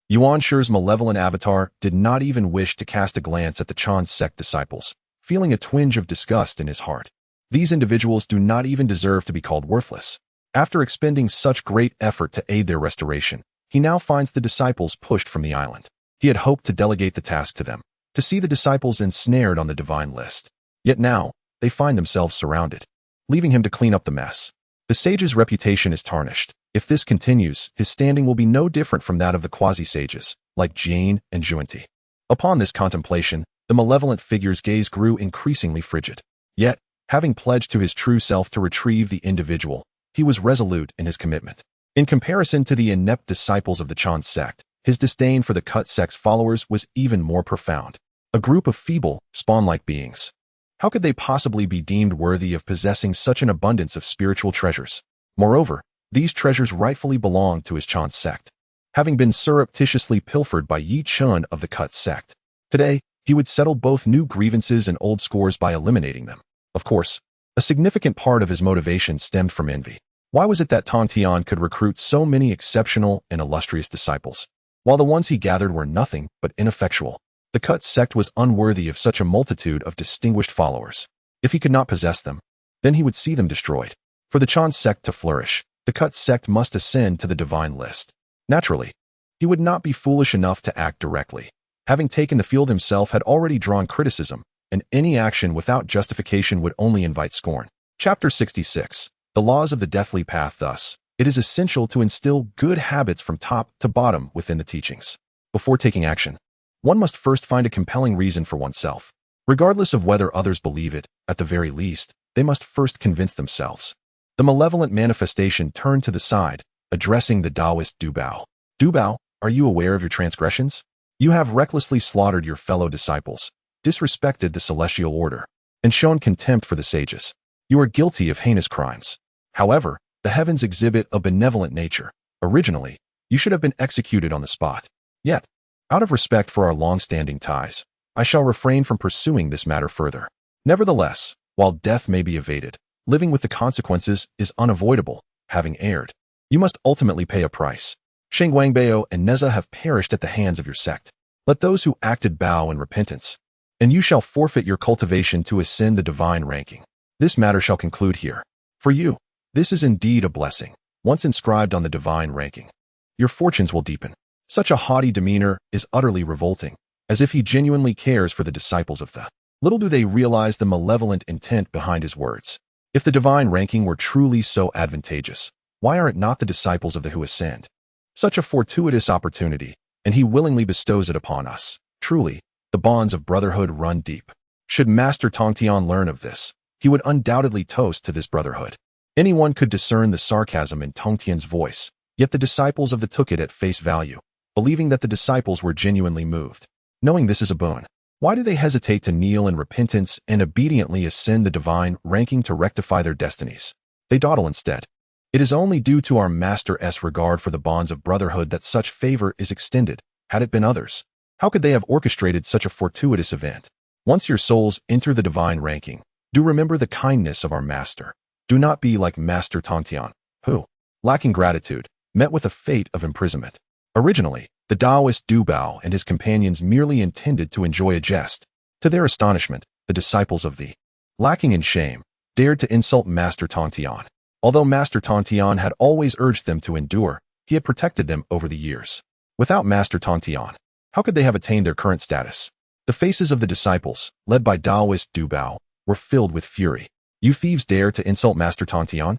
Yuan Shi's malevolent avatar did not even wish to cast a glance at the Chen sect disciples, feeling a twinge of disgust in his heart. These individuals do not even deserve to be called worthless. After expending such great effort to aid their restoration, he now finds the disciples pushed from the island. He had hoped to delegate the task to them, to see the disciples ensnared on the divine list. Yet now, they find themselves surrounded, leaving him to clean up the mess. The sage's reputation is tarnished. If this continues, his standing will be no different from that of the quasi-sages, like Jane and Juanti. Upon this contemplation, the malevolent figure's gaze grew increasingly frigid. Yet, having pledged to his true self to retrieve the individual, he was resolute in his commitment. In comparison to the inept disciples of the Chen sect, his disdain for the Cut sect's followers was even more profound. A group of feeble, spawn-like beings. How could they possibly be deemed worthy of possessing such an abundance of spiritual treasures? Moreover, these treasures rightfully belonged to his Chen sect, having been surreptitiously pilfered by Yi Chun of the Cut sect. Today, he would settle both new grievances and old scores by eliminating them. Of course, a significant part of his motivation stemmed from envy. Why was it that Tongtian could recruit so many exceptional and illustrious disciples, while the ones he gathered were nothing but ineffectual? The Cut sect was unworthy of such a multitude of distinguished followers. If he could not possess them, then he would see them destroyed. For the Chen sect to flourish, the Cut sect must ascend to the divine list. Naturally, he would not be foolish enough to act directly. Having taken the field himself had already drawn criticism, and any action without justification would only invite scorn. Chapter 66. The Laws of the Deathly Path. Thus, it is essential to instill good habits from top to bottom within the teachings. Before taking action, one must first find a compelling reason for oneself. Regardless of whether others believe it, at the very least, they must first convince themselves. The malevolent manifestation turned to the side, addressing the Taoist Du Bao. Du Bao, are you aware of your transgressions? You have recklessly slaughtered your fellow disciples, disrespected the celestial order, and shown contempt for the sages. You are guilty of heinous crimes. However, the heavens exhibit a benevolent nature. Originally, you should have been executed on the spot. Yet, out of respect for our long-standing ties, I shall refrain from pursuing this matter further. Nevertheless, while death may be evaded, living with the consequences is unavoidable. Having erred, you must ultimately pay a price. Sheng Wangbao and Neza have perished at the hands of your sect. Let those who acted bow in repentance, and you shall forfeit your cultivation to ascend the divine ranking. This matter shall conclude here. For you, this is indeed a blessing. Once inscribed on the divine ranking, your fortunes will deepen. Such a haughty demeanor is utterly revolting, as if he genuinely cares for the disciples of the. Little do they realize the malevolent intent behind his words. If the divine ranking were truly so advantageous, why are it not the disciples of the who ascend? Such a fortuitous opportunity, and he willingly bestows it upon us. Truly, the bonds of brotherhood run deep. Should Master Tongtian learn of this, he would undoubtedly toast to this brotherhood. Anyone could discern the sarcasm in Tongtian's voice, yet the disciples of the took it at face value, believing that the disciples were genuinely moved. Knowing this is a boon, why do they hesitate to kneel in repentance and obediently ascend the divine ranking to rectify their destinies? They dawdle instead. It is only due to our Master's regard for the bonds of brotherhood that such favor is extended. Had it been others, how could they have orchestrated such a fortuitous event? Once your souls enter the divine ranking, do remember the kindness of our Master. Do not be like Master Tongtian, who, lacking gratitude, met with a fate of imprisonment. Originally, the Taoist Du Bao and his companions merely intended to enjoy a jest. To their astonishment, the disciples of the, lacking in shame, dared to insult Master Tongtian. Although Master Tongtian had always urged them to endure, He had protected them over the years. Without Master Tongtian, how could they have attained their current status? The faces of the disciples, led by Taoist Du Bao, were filled with fury. You thieves dare to insult Master Tongtian?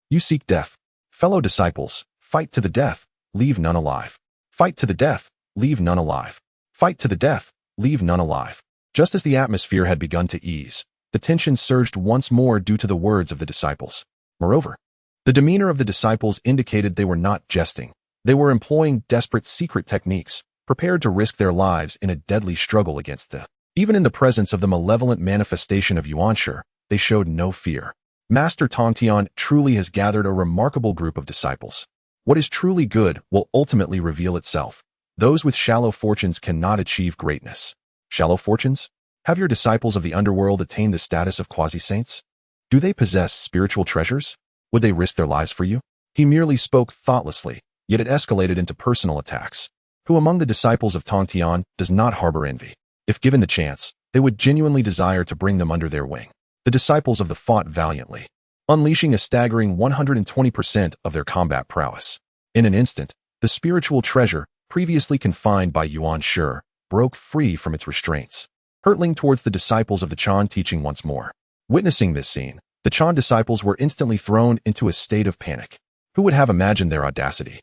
You seek death. Fellow disciples, fight to the death, leave none alive. Fight to the death, leave none alive. Fight to the death, leave none alive. Just as the atmosphere had begun to ease, the tension surged once more due to the words of the disciples. Moreover, the demeanor of the disciples indicated they were not jesting. They were employing desperate secret techniques, prepared to risk their lives in a deadly struggle against the. Even in the presence of the malevolent manifestation of Yuan Shi, they showed no fear. Master Tongtian truly has gathered a remarkable group of disciples. What is truly good will ultimately reveal itself. Those with shallow fortunes cannot achieve greatness. Shallow fortunes? Have your disciples of the underworld attained the status of quasi-saints? Do they possess spiritual treasures? Would they risk their lives for you? He merely spoke thoughtlessly, yet it escalated into personal attacks. Who among the disciples of Tongtian does not harbor envy? If given the chance, they would genuinely desire to bring them under their wing. The disciples of the fought valiantly, unleashing a staggering 120% of their combat prowess. In an instant, the spiritual treasure, previously confined by Yuan Shi, broke free from its restraints, hurtling towards the disciples of the Chen teaching once more. Witnessing this scene, the Chen disciples were instantly thrown into a state of panic. Who would have imagined their audacity?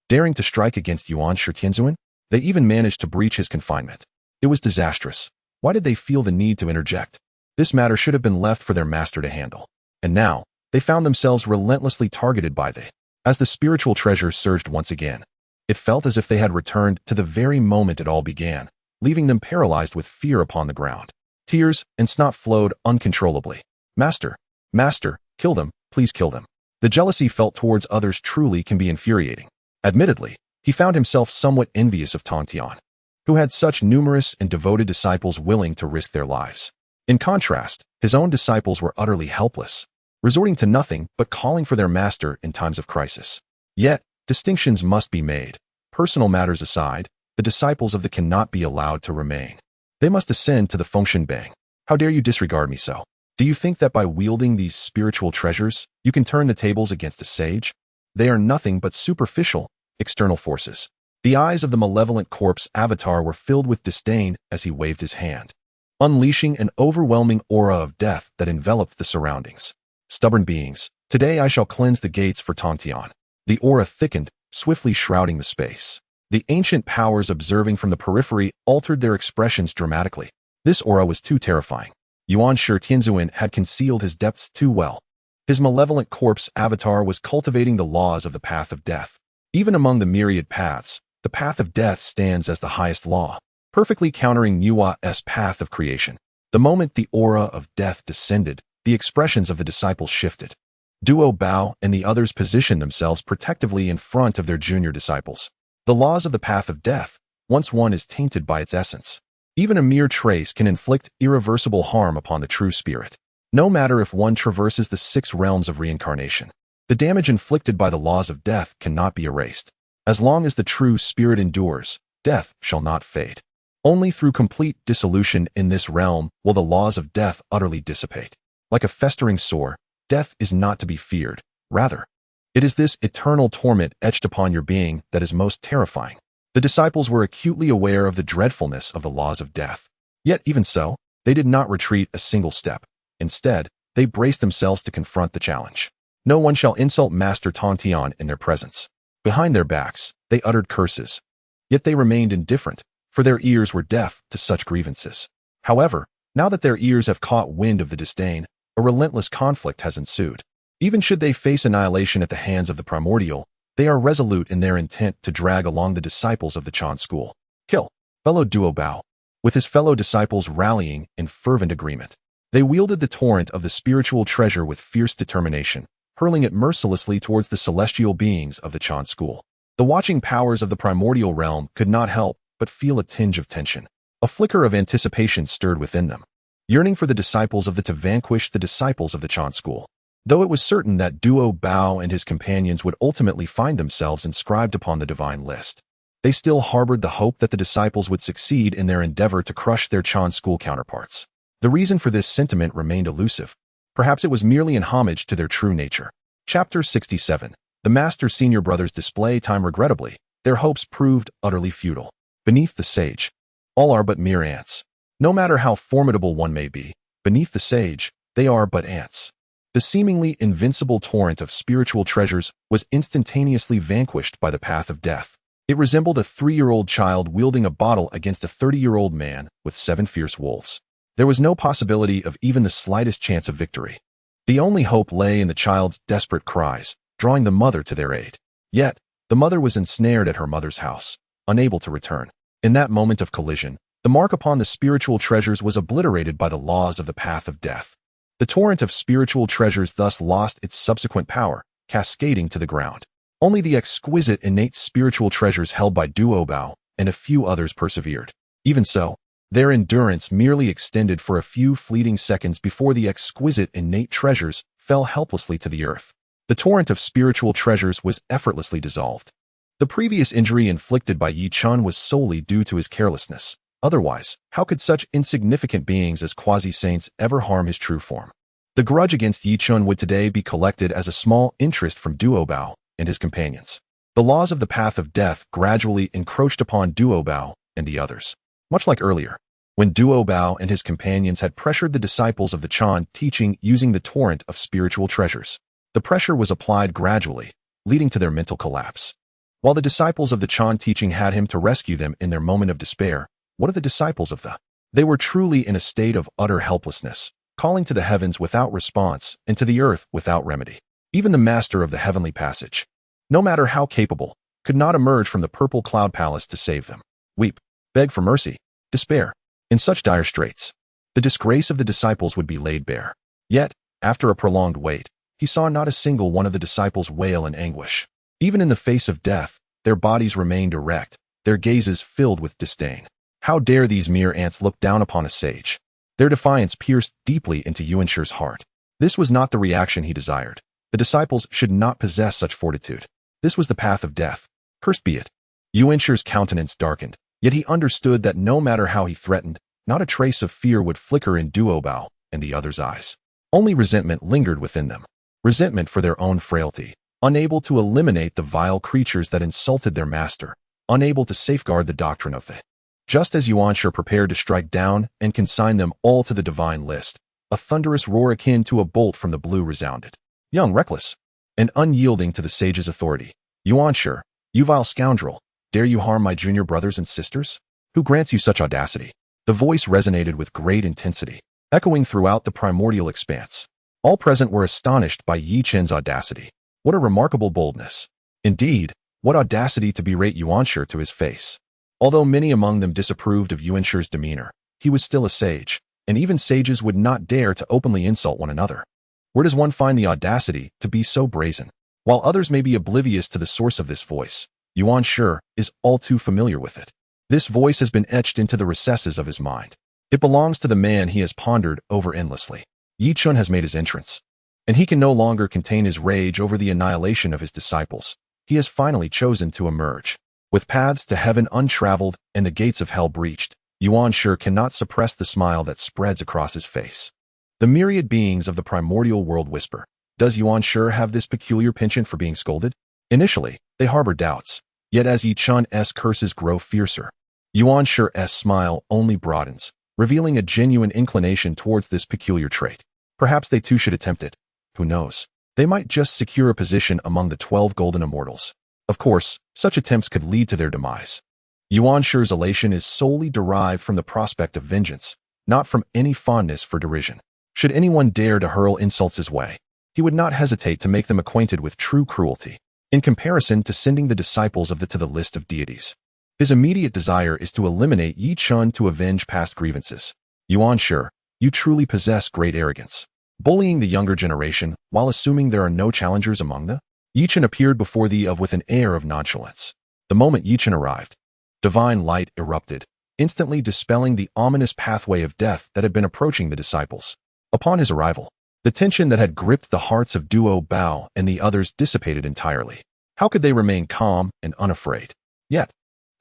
Daring to strike against Yuan Shi Tianzuan? They even managed to breach his confinement. It was disastrous. Why did they feel the need to interject? This matter should have been left for their master to handle. And now, they found themselves relentlessly targeted by the. As the spiritual treasure surged once again, it felt as if they had returned to the very moment it all began, leaving them paralyzed with fear upon the ground. Tears and snot flowed uncontrollably. Master, Master, kill them, please kill them. The jealousy felt towards others truly can be infuriating. Admittedly, he found himself somewhat envious of Tongtian, who had such numerous and devoted disciples willing to risk their lives. In contrast, his own disciples were utterly helpless, resorting to nothing but calling for their master in times of crisis. Yet, distinctions must be made. Personal matters aside, the disciples of the cannot be allowed to remain. They must ascend to the Fengshen Bang. How dare you disregard me so? Do you think that by wielding these spiritual treasures, you can turn the tables against a sage? They are nothing but superficial, external forces. The eyes of the malevolent corpse avatar were filled with disdain as he waved his hand, unleashing an overwhelming aura of death that enveloped the surroundings. Stubborn beings, today I shall cleanse the gates for Tongtian. The aura thickened, swiftly shrouding the space. The ancient powers observing from the periphery altered their expressions dramatically. This aura was too terrifying. Yuan Shi Tianzuan had concealed his depths too well. His malevolent corpse avatar was cultivating the laws of the path of death. Even among the myriad paths, the path of death stands as the highest law, perfectly countering Yua's path of creation. The moment the aura of death descended, the expressions of the disciples shifted. Duo Bao and the others positioned themselves protectively in front of their junior disciples. The laws of the path of death, once one is tainted by its essence. Even a mere trace can inflict irreversible harm upon the true spirit. No matter if one traverses the 6 realms of reincarnation, the damage inflicted by the laws of death cannot be erased. As long as the true spirit endures, death shall not fade. Only through complete dissolution in this realm will the laws of death utterly dissipate. Like a festering sore, death is not to be feared. Rather, it is this eternal torment etched upon your being that is most terrifying. The disciples were acutely aware of the dreadfulness of the laws of death. Yet even so, they did not retreat a single step. Instead, they braced themselves to confront the challenge. No one shall insult Master Tongtian in their presence. Behind their backs, they uttered curses. Yet they remained indifferent, for their ears were deaf to such grievances. However, now that their ears have caught wind of the disdain, a relentless conflict has ensued. Even should they face annihilation at the hands of the Primordial, they are resolute in their intent to drag along the disciples of the Chen school. Kill. Fellow Duo Bao. With his fellow disciples rallying in fervent agreement, they wielded the torrent of the spiritual treasure with fierce determination, hurling it mercilessly towards the celestial beings of the Chen school. The watching powers of the primordial realm could not help but feel a tinge of tension. A flicker of anticipation stirred within them, yearning for the disciples of the to vanquish the disciples of the Chen school. Though it was certain that Duo Bao and his companions would ultimately find themselves inscribed upon the divine list, they still harbored the hope that the disciples would succeed in their endeavor to crush their Chen school counterparts. The reason for this sentiment remained elusive. Perhaps it was merely in homage to their true nature. Chapter 67. The master's senior brothers display time regrettably. Their hopes proved utterly futile. Beneath the sage, all are but mere ants. No matter how formidable one may be, beneath the sage, they are but ants. The seemingly invincible torrent of spiritual treasures was instantaneously vanquished by the path of death. It resembled a 3-year-old child wielding a bottle against a 30-year-old man with 7 fierce wolves. There was no possibility of even the slightest chance of victory. The only hope lay in the child's desperate cries, drawing the mother to their aid. Yet, the mother was ensnared at her mother's house, unable to return. In that moment of collision, the mark upon the spiritual treasures was obliterated by the laws of the path of death. The torrent of spiritual treasures thus lost its subsequent power, cascading to the ground. Only the exquisite innate spiritual treasures held by Duo Bao and a few others persevered. Even so, their endurance merely extended for a few fleeting seconds before the exquisite innate treasures fell helplessly to the earth. The torrent of spiritual treasures was effortlessly dissolved. The previous injury inflicted by Yi Chen was solely due to his carelessness. Otherwise, how could such insignificant beings as quasi-saints ever harm his true form? The grudge against Yi Chen would today be collected as a small interest from Duo Bao and his companions. The laws of the path of death gradually encroached upon Duo Bao and the others. Much like earlier, when Duo Bao and his companions had pressured the disciples of the Chen teaching using the torrent of spiritual treasures. The pressure was applied gradually, leading to their mental collapse. While the disciples of the Chen teaching had him to rescue them in their moment of despair, what of the disciples of the? They were truly in a state of utter helplessness, calling to the heavens without response and to the earth without remedy. Even the master of the heavenly passage, no matter how capable, could not emerge from the purple cloud palace to save them. Weep, beg for mercy, despair. In such dire straits, the disgrace of the disciples would be laid bare. Yet, after a prolonged wait, he saw not a single one of the disciples wail in anguish. Even in the face of death, their bodies remained erect, their gazes filled with disdain. How dare these mere ants look down upon a sage? Their defiance pierced deeply into Yuan Shi's heart. This was not the reaction he desired. The disciples should not possess such fortitude. This was the path of death. Cursed be it. Yuan Shi's countenance darkened, yet he understood that no matter how he threatened, not a trace of fear would flicker in Duo Bao and the others' eyes. Only resentment lingered within them. Resentment for their own frailty, unable to eliminate the vile creatures that insulted their master, unable to safeguard the doctrine of the. Just as Yuan Shi prepared to strike down and consign them all to the divine list, a thunderous roar akin to a bolt from the blue resounded. Young, reckless, and unyielding to the sage's authority. Yuan Shi, you vile scoundrel, dare you harm my junior brothers and sisters? Who grants you such audacity? The voice resonated with great intensity, echoing throughout the primordial expanse. All present were astonished by Yi Chen's audacity. What a remarkable boldness. Indeed, what audacity to berate Yuan Shi to his face. Although many among them disapproved of Yuan Shi's demeanor, he was still a sage, and even sages would not dare to openly insult one another. Where does one find the audacity to be so brazen? While others may be oblivious to the source of this voice, Yuan Shi is all too familiar with it. This voice has been etched into the recesses of his mind. It belongs to the man he has pondered over endlessly. Yi Chen has made his entrance, and he can no longer contain his rage over the annihilation of his disciples. He has finally chosen to emerge. With paths to heaven untraveled and the gates of hell breached, Yuan Shi cannot suppress the smile that spreads across his face. The myriad beings of the primordial world whisper, does Yuan Shi have this peculiar penchant for being scolded? Initially, they harbor doubts, yet as Yi Chen's curses grow fiercer, Yuan Shi's smile only broadens, revealing a genuine inclination towards this peculiar trait. Perhaps they too should attempt it. Who knows? They might just secure a position among the 12 golden immortals. Of course, such attempts could lead to their demise. Yuan Shi's elation is solely derived from the prospect of vengeance, not from any fondness for derision. Should anyone dare to hurl insults his way, he would not hesitate to make them acquainted with true cruelty, in comparison to sending the disciples of the to the list of deities. His immediate desire is to eliminate Yi Chen to avenge past grievances. Yuan Shi, you truly possess great arrogance. Bullying the younger generation while assuming there are no challengers among them? Yi Chen appeared before thee with an air of nonchalance. The moment Yi Chen arrived, divine light erupted, instantly dispelling the ominous pathway of death that had been approaching the disciples. Upon his arrival, the tension that had gripped the hearts of Duo Bao and the others dissipated entirely. How could they remain calm and unafraid? Yet,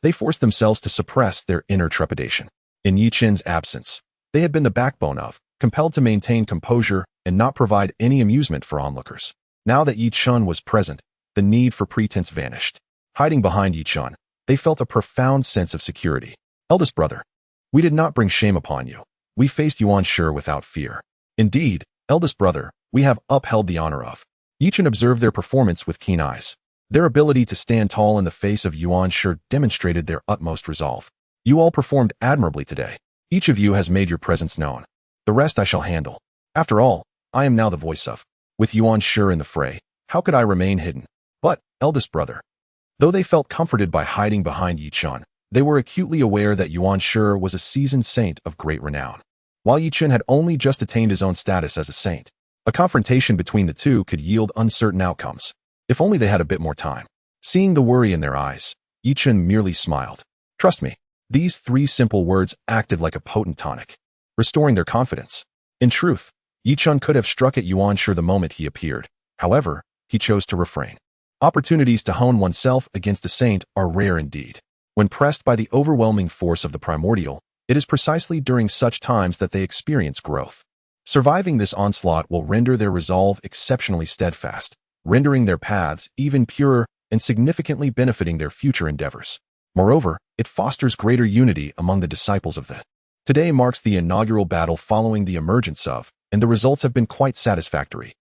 they forced themselves to suppress their inner trepidation. In Yi Chen's absence, they had been the backbone of, compelled to maintain composure and not provide any amusement for onlookers. Now that Yi Chen was present, the the need for pretense vanished. Hiding behind Chen, they felt a profound sense of security. Eldest brother, we did not bring shame upon you. We faced Yuan Shi without fear. Indeed, eldest brother, we have upheld the honor of. Chen observed their performance with keen eyes. Their ability to stand tall in the face of Yuan Shi demonstrated their utmost resolve. You all performed admirably today. Each of you has made your presence known. The rest I shall handle. After all, I am now the voice of. With Yuan Shi in the fray, how could I remain hidden? But, eldest brother, though they felt comforted by hiding behind Chen, they were acutely aware that Yuan Shi was a seasoned saint of great renown. While Chen had only just attained his own status as a saint, a confrontation between the two could yield uncertain outcomes. If only they had a bit more time. Seeing the worry in their eyes, Chen merely smiled. Trust me, these 3 simple words acted like a potent tonic, restoring their confidence. In truth, Chen could have struck at Yuan Shi the moment he appeared. However, he chose to refrain. Opportunities to hone oneself against a saint are rare indeed. When pressed by the overwhelming force of the primordial, it is precisely during such times that they experience growth. Surviving this onslaught will render their resolve exceptionally steadfast, rendering their paths even purer and significantly benefiting their future endeavors. Moreover, it fosters greater unity among the disciples of the. Today marks the inaugural battle following the emergence of, and the results have been quite satisfactory.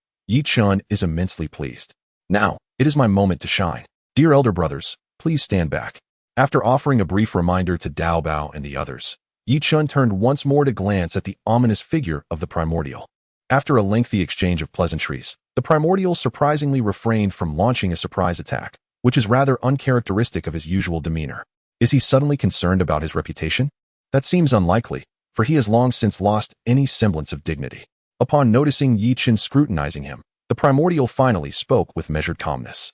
Chen is immensely pleased. Now, it is my moment to shine. Dear elder brothers, please stand back. After offering a brief reminder to Dao Bao and the others, Chen turned once more to glance at the ominous figure of the primordial. After a lengthy exchange of pleasantries, the primordial surprisingly refrained from launching a surprise attack, which is rather uncharacteristic of his usual demeanor. Is he suddenly concerned about his reputation? That seems unlikely, for he has long since lost any semblance of dignity. Upon noticing Chen scrutinizing him, the primordial finally spoke with measured calmness.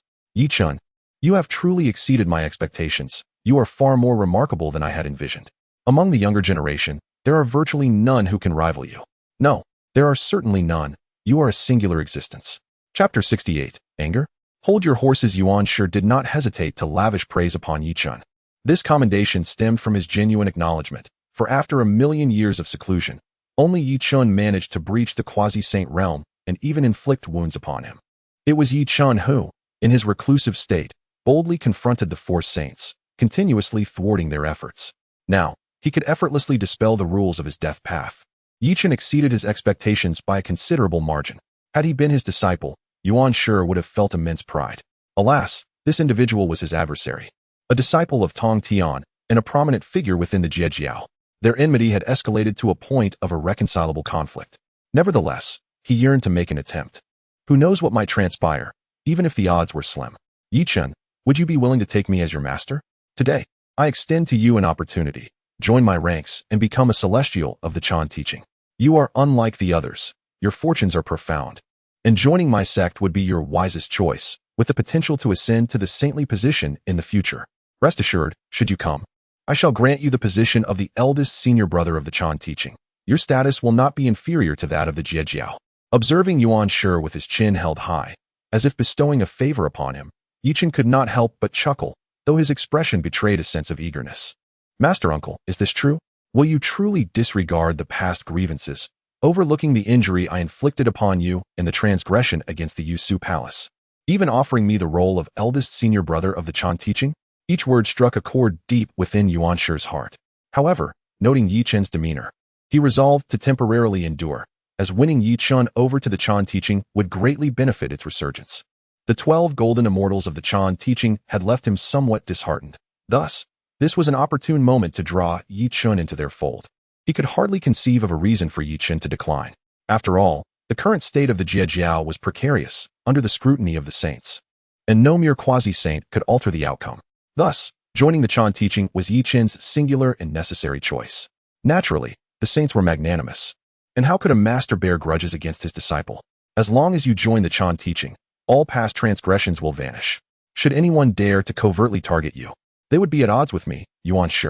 Chen, you have truly exceeded my expectations. You are far more remarkable than I had envisioned. Among the younger generation, there are virtually none who can rival you. No, there are certainly none. You are a singular existence. Chapter 68, Anger? Hold your horses. Yuan Shi did not hesitate to lavish praise upon Chen. This commendation stemmed from his genuine acknowledgement, for after 1,000,000 years of seclusion, only Chen managed to breach the quasi-saint realm and even inflict wounds upon him. It was Chen who, in his reclusive state, boldly confronted the 4 saints, continuously thwarting their efforts. Now, he could effortlessly dispel the rules of his death path. Chen exceeded his expectations by a considerable margin. Had he been his disciple, Yuan Shi would have felt immense pride. Alas, this individual was his adversary. A disciple of Tongtian and a prominent figure within the Jie Sect. Their enmity had escalated to a point of irreconcilable conflict. Nevertheless, he yearned to make an attempt. Who knows what might transpire, even if the odds were slim. Chen, would you be willing to take me as your master? Today, I extend to you an opportunity. Join my ranks and become a celestial of the Chan teaching. You are unlike the others. Your fortunes are profound. And joining my sect would be your wisest choice, with the potential to ascend to the saintly position in the future. Rest assured, should you come, I shall grant you the position of the eldest senior brother of the Chan teaching. Your status will not be inferior to that of the Jie Sect. Observing Yuan Shi with his chin held high, as if bestowing a favor upon him, Chen could not help but chuckle, though his expression betrayed a sense of eagerness. Master uncle, is this true? Will you truly disregard the past grievances, overlooking the injury I inflicted upon you and the transgression against the Yusu Palace, even offering me the role of eldest senior brother of the Chan teaching? Each word struck a chord deep within Yuan Shi's heart. However, noting Chen's demeanor, he resolved to temporarily endure, as winning Chen over to the Chan teaching would greatly benefit its resurgence. The 12 golden immortals of the Chan teaching had left him somewhat disheartened. Thus, this was an opportune moment to draw Chen into their fold. He could hardly conceive of a reason for Chen to decline. After all, the current state of the Jie Sect was precarious, under the scrutiny of the saints, and no mere quasi-saint could alter the outcome. Thus, joining the Chan teaching was Chen's singular and necessary choice. Naturally, the saints were magnanimous. And how could a master bear grudges against his disciple? As long as you join the Chan teaching, all past transgressions will vanish. Should anyone dare to covertly target you, they would be at odds with me, Yuan Shi.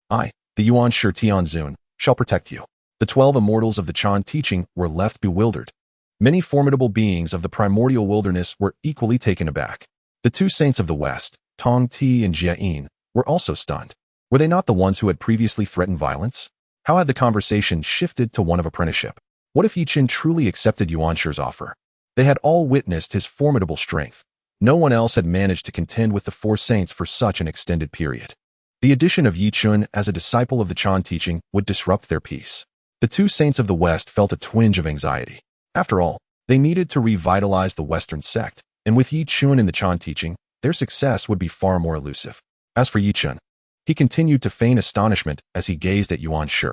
I, the Yuan Shi Tianzun, shall protect you. The 12 immortals of the Chan teaching were left bewildered. Many formidable beings of the primordial wilderness were equally taken aback. The 2 saints of the West, Tongtian and Jie, were also stunned. Were they not the ones who had previously threatened violence? How had the conversation shifted to one of apprenticeship? What if Chen truly accepted Yuan Shi's offer? They had all witnessed his formidable strength, No one else had managed to contend with the four saints for such an extended period. The addition of Yi Chun as a disciple of the Chan teaching would disrupt their peace. The two saints of the West felt a twinge of anxiety. After all, they needed to revitalize the Western sect, and with Yi Chun in the Chan teaching, their success would be far more elusive. As for Yi Chun, he continued to feign astonishment as he gazed at Yuan Shi.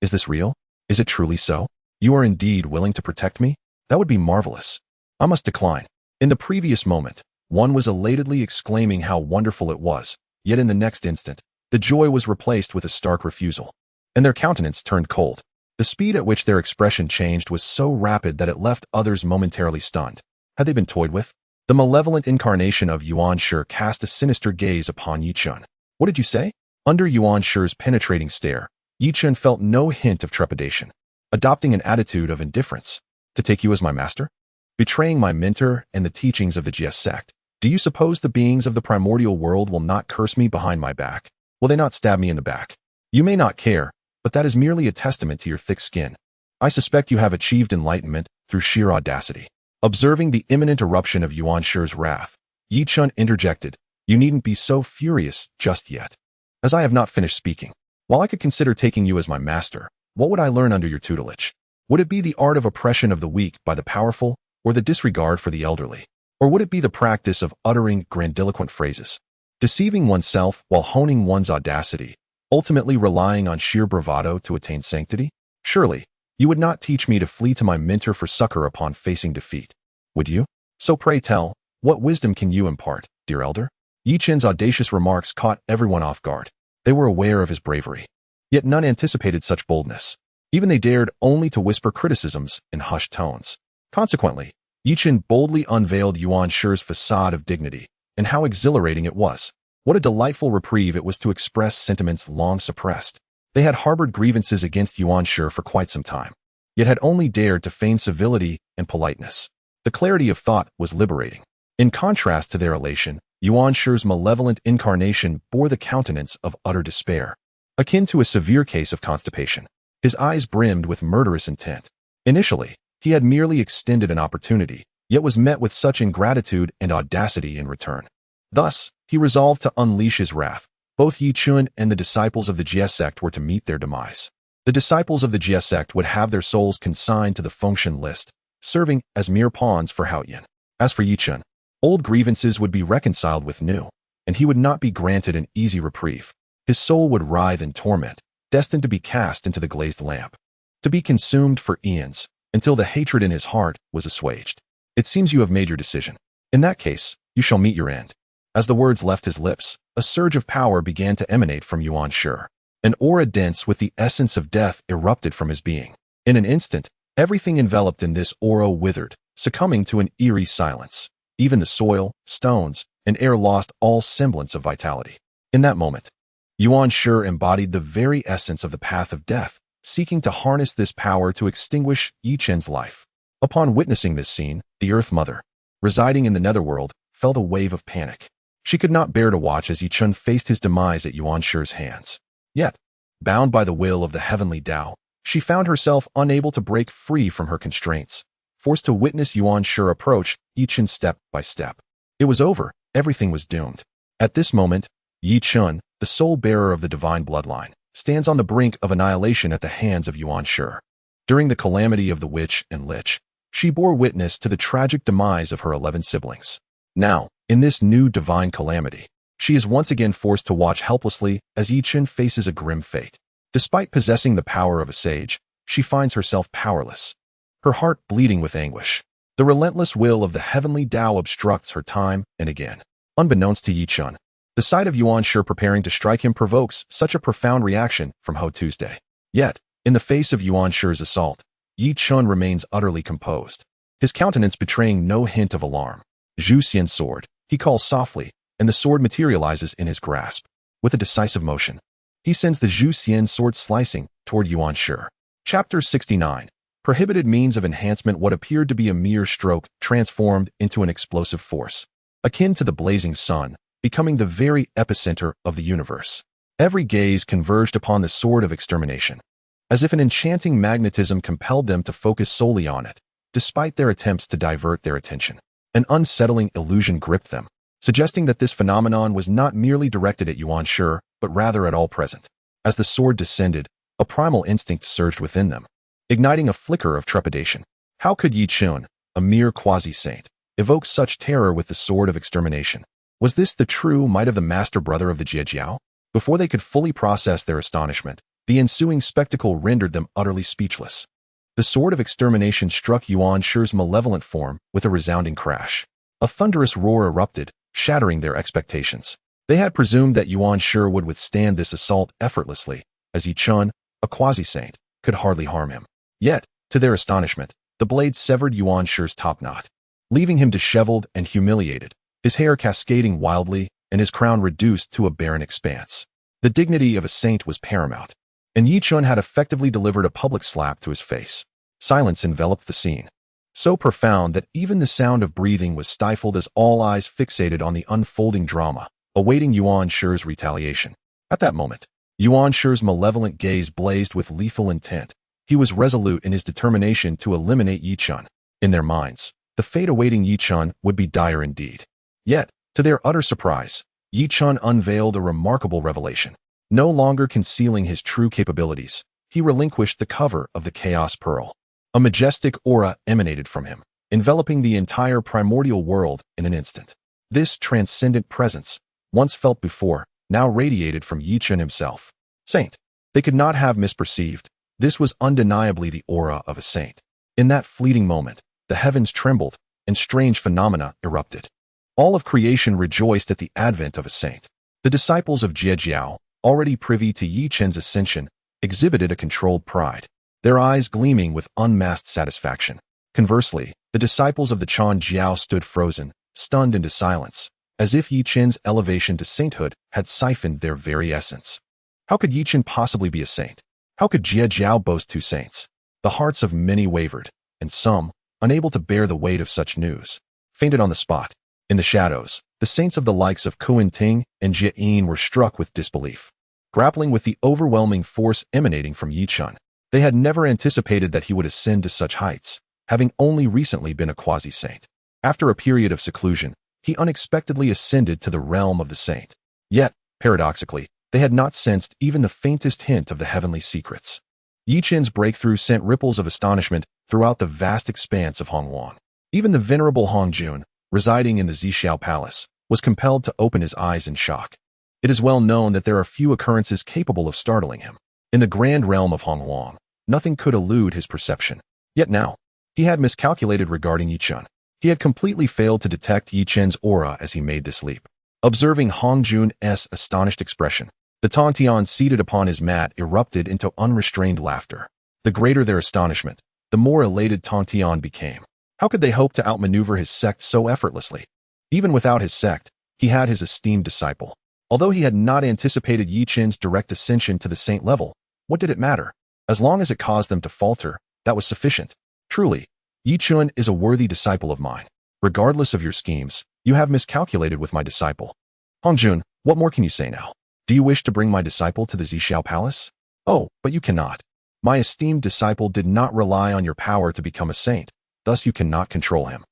Is this real? Is it truly so? You are indeed willing to protect me? That would be marvelous. I must decline. In the previous moment, one was elatedly exclaiming how wonderful it was, yet in the next instant, the joy was replaced with a stark refusal, and their countenance turned cold. The speed at which their expression changed was so rapid that it left others momentarily stunned. Had they been toyed with? The malevolent incarnation of Yuan Shi cast a sinister gaze upon Yi Chun. What did you say? Under Yuan Shi's penetrating stare, Yi Chun felt no hint of trepidation, adopting an attitude of indifference. To take you as my master? Betraying my mentor and the teachings of the Jie Sect? Do you suppose the beings of the Primordial World will not curse me behind my back? Will they not stab me in the back? You may not care, but that is merely a testament to your thick skin. I suspect you have achieved enlightenment through sheer audacity. Observing the imminent eruption of Yuan Shi's wrath, Yi Chun interjected, You needn't be so furious just yet. As I have not finished speaking, while I could consider taking you as my master, what would I learn under your tutelage? Would it be the art of oppression of the weak by the powerful, or the disregard for the elderly? Or would it be the practice of uttering grandiloquent phrases, deceiving oneself while honing one's audacity, ultimately relying on sheer bravado to attain sanctity? Surely, you would not teach me to flee to my mentor for succor upon facing defeat, would you? So pray tell, what wisdom can you impart, dear elder? Yi Chun's audacious remarks caught everyone off guard. They were aware of his bravery, yet none anticipated such boldness. Even they dared only to whisper criticisms in hushed tones. Consequently, Yi Chun boldly unveiled Yuan Shi's facade of dignity, and how exhilarating it was. What a delightful reprieve it was to express sentiments long suppressed. They had harbored grievances against Yuan Shi for quite some time, yet had only dared to feign civility and politeness. The clarity of thought was liberating. In contrast to their elation, Yuan Shi's malevolent incarnation bore the countenance of utter despair, akin to a severe case of constipation. His eyes brimmed with murderous intent. Initially, he had merely extended an opportunity, yet was met with such ingratitude and audacity in return. Thus, he resolved to unleash his wrath. Both Yi Chun and the disciples of the Jie Sect were to meet their demise. The disciples of the Jie Sect would have their souls consigned to the Fengshen list, serving as mere pawns for Haoyan. As for Yi Chun, old grievances would be reconciled with new, and he would not be granted an easy reprieve. His soul would writhe in torment, destined to be cast into the glazed lamp, to be consumed for eons, until the hatred in his heart was assuaged. It seems you have made your decision. In that case, you shall meet your end. As the words left his lips, a surge of power began to emanate from Yuan Shi. An aura dense with the essence of death erupted from his being. In an instant, everything enveloped in this aura withered, succumbing to an eerie silence. Even the soil, stones, and air lost all semblance of vitality. In that moment, Yuan Shi embodied the very essence of the path of death, seeking to harness this power to extinguish Yi Chun's life. Upon witnessing this scene, the Earth Mother, residing in the Netherworld, felt a wave of panic. She could not bear to watch as Yi Chun faced his demise at Yuan Shi's hands. Yet, bound by the will of the heavenly Tao, she found herself unable to break free from her constraints, forced to witness Yuan Shi approach Yi Chun step by step. It was over. Everything was doomed. At this moment, Yi Chun, the sole bearer of the divine bloodline, stands on the brink of annihilation at the hands of Yuan Shi. During the calamity of the witch and lich, she bore witness to the tragic demise of her 11 siblings. Now, in this new divine calamity, she is once again forced to watch helplessly as Yi Chun faces a grim fate. Despite possessing the power of a sage, she finds herself powerless, her heart bleeding with anguish. The relentless will of the heavenly Tao obstructs her time and again. Unbeknownst to Yi Chun, the sight of Yuan Shi preparing to strike him provokes such a profound reaction from Ho Tuesday. Yet, in the face of Yuan Shi's assault, Yi Chun remains utterly composed, his countenance betraying no hint of alarm. Zhu Xian's sword, he calls softly, and the sword materializes in his grasp. With a decisive motion, he sends the Zhu Xian sword slicing toward Yuan Shi. Chapter 69. Prohibited means of enhancement. What appeared to be a mere stroke transformed into an explosive force, akin to the blazing sun, becoming the very epicenter of the universe. Every gaze converged upon the sword of extermination, as if an enchanting magnetism compelled them to focus solely on it, despite their attempts to divert their attention. An unsettling illusion gripped them, suggesting that this phenomenon was not merely directed at Yuan Shi, but rather at all present. As the sword descended, a primal instinct surged within them, igniting a flicker of trepidation. How could Yi Chun, a mere quasi-saint, evoke such terror with the sword of extermination? Was this the true might of the master brother of the Jie? Before they could fully process their astonishment, the ensuing spectacle rendered them utterly speechless. The sword of extermination struck Yuan Shi's malevolent form with a resounding crash. A thunderous roar erupted, shattering their expectations. They had presumed that Yuan Shi would withstand this assault effortlessly, as Yi Chun, a quasi-saint, could hardly harm him. Yet, to their astonishment, the blade severed Yuan Shi's top knot, leaving him disheveled and humiliated, his hair cascading wildly and his crown reduced to a barren expanse. The dignity of a saint was paramount, and Yi Chun had effectively delivered a public slap to his face. Silence enveloped the scene, so profound that even the sound of breathing was stifled as all eyes fixated on the unfolding drama, awaiting Yuan Shi's retaliation. At that moment, Yuan Shi's malevolent gaze blazed with lethal intent. He was resolute in his determination to eliminate Yi Chun. In their minds, the fate awaiting Yi Chun would be dire indeed. Yet, to their utter surprise, Yi Chun unveiled a remarkable revelation. No longer concealing his true capabilities, he relinquished the cover of the Chaos Pearl. A majestic aura emanated from him, enveloping the entire primordial world in an instant. This transcendent presence, once felt before, now radiated from Yi Chun himself. Saint. They could not have misperceived. This was undeniably the aura of a saint. In that fleeting moment, the heavens trembled, and strange phenomena erupted. All of creation rejoiced at the advent of a saint. The disciples of Jie, already privy to Yi Chun's ascension, exhibited a controlled pride, their eyes gleaming with unmasked satisfaction. Conversely, the disciples of the Chan Jiao stood frozen, stunned into silence, as if Yi Chun's elevation to sainthood had siphoned their very essence. How could Yi Chun possibly be a saint? How could Jie boast two saints? The hearts of many wavered, and some, unable to bear the weight of such news, fainted on the spot. In the shadows, the saints of the likes of Kuan Ting and Jie were struck with disbelief. Grappling with the overwhelming force emanating from Yi Chun, they had never anticipated that he would ascend to such heights, having only recently been a quasi-saint. After a period of seclusion, he unexpectedly ascended to the realm of the saint. Yet, paradoxically, they had not sensed even the faintest hint of the heavenly secrets. Yi Chun's breakthrough sent ripples of astonishment throughout the vast expanse of Hongwang. Even the venerable Hong Jun, residing in the San Xiao palace, was compelled to open his eyes in shock. It is well known that there are few occurrences capable of startling him. In the grand realm of Hongwang, nothing could elude his perception. Yet now, he had miscalculated regarding Yi Chun. He had completely failed to detect Yi Chun's aura as he made this leap. Observing Hong Jun's astonished expression, the Tongtian seated upon his mat erupted into unrestrained laughter. The greater their astonishment, the more elated Tongtian became. How could they hope to outmaneuver his sect so effortlessly? Even without his sect, he had his esteemed disciple. Although he had not anticipated Yi Chun's direct ascension to the saint level, what did it matter? As long as it caused them to falter, that was sufficient. Truly, Yi Chun is a worthy disciple of mine. Regardless of your schemes, you have miscalculated with my disciple. Hong Jun, what more can you say now? Do you wish to bring my disciple to the San Xiao palace? Oh, but you cannot. My esteemed disciple did not rely on your power to become a saint, thus you cannot control him.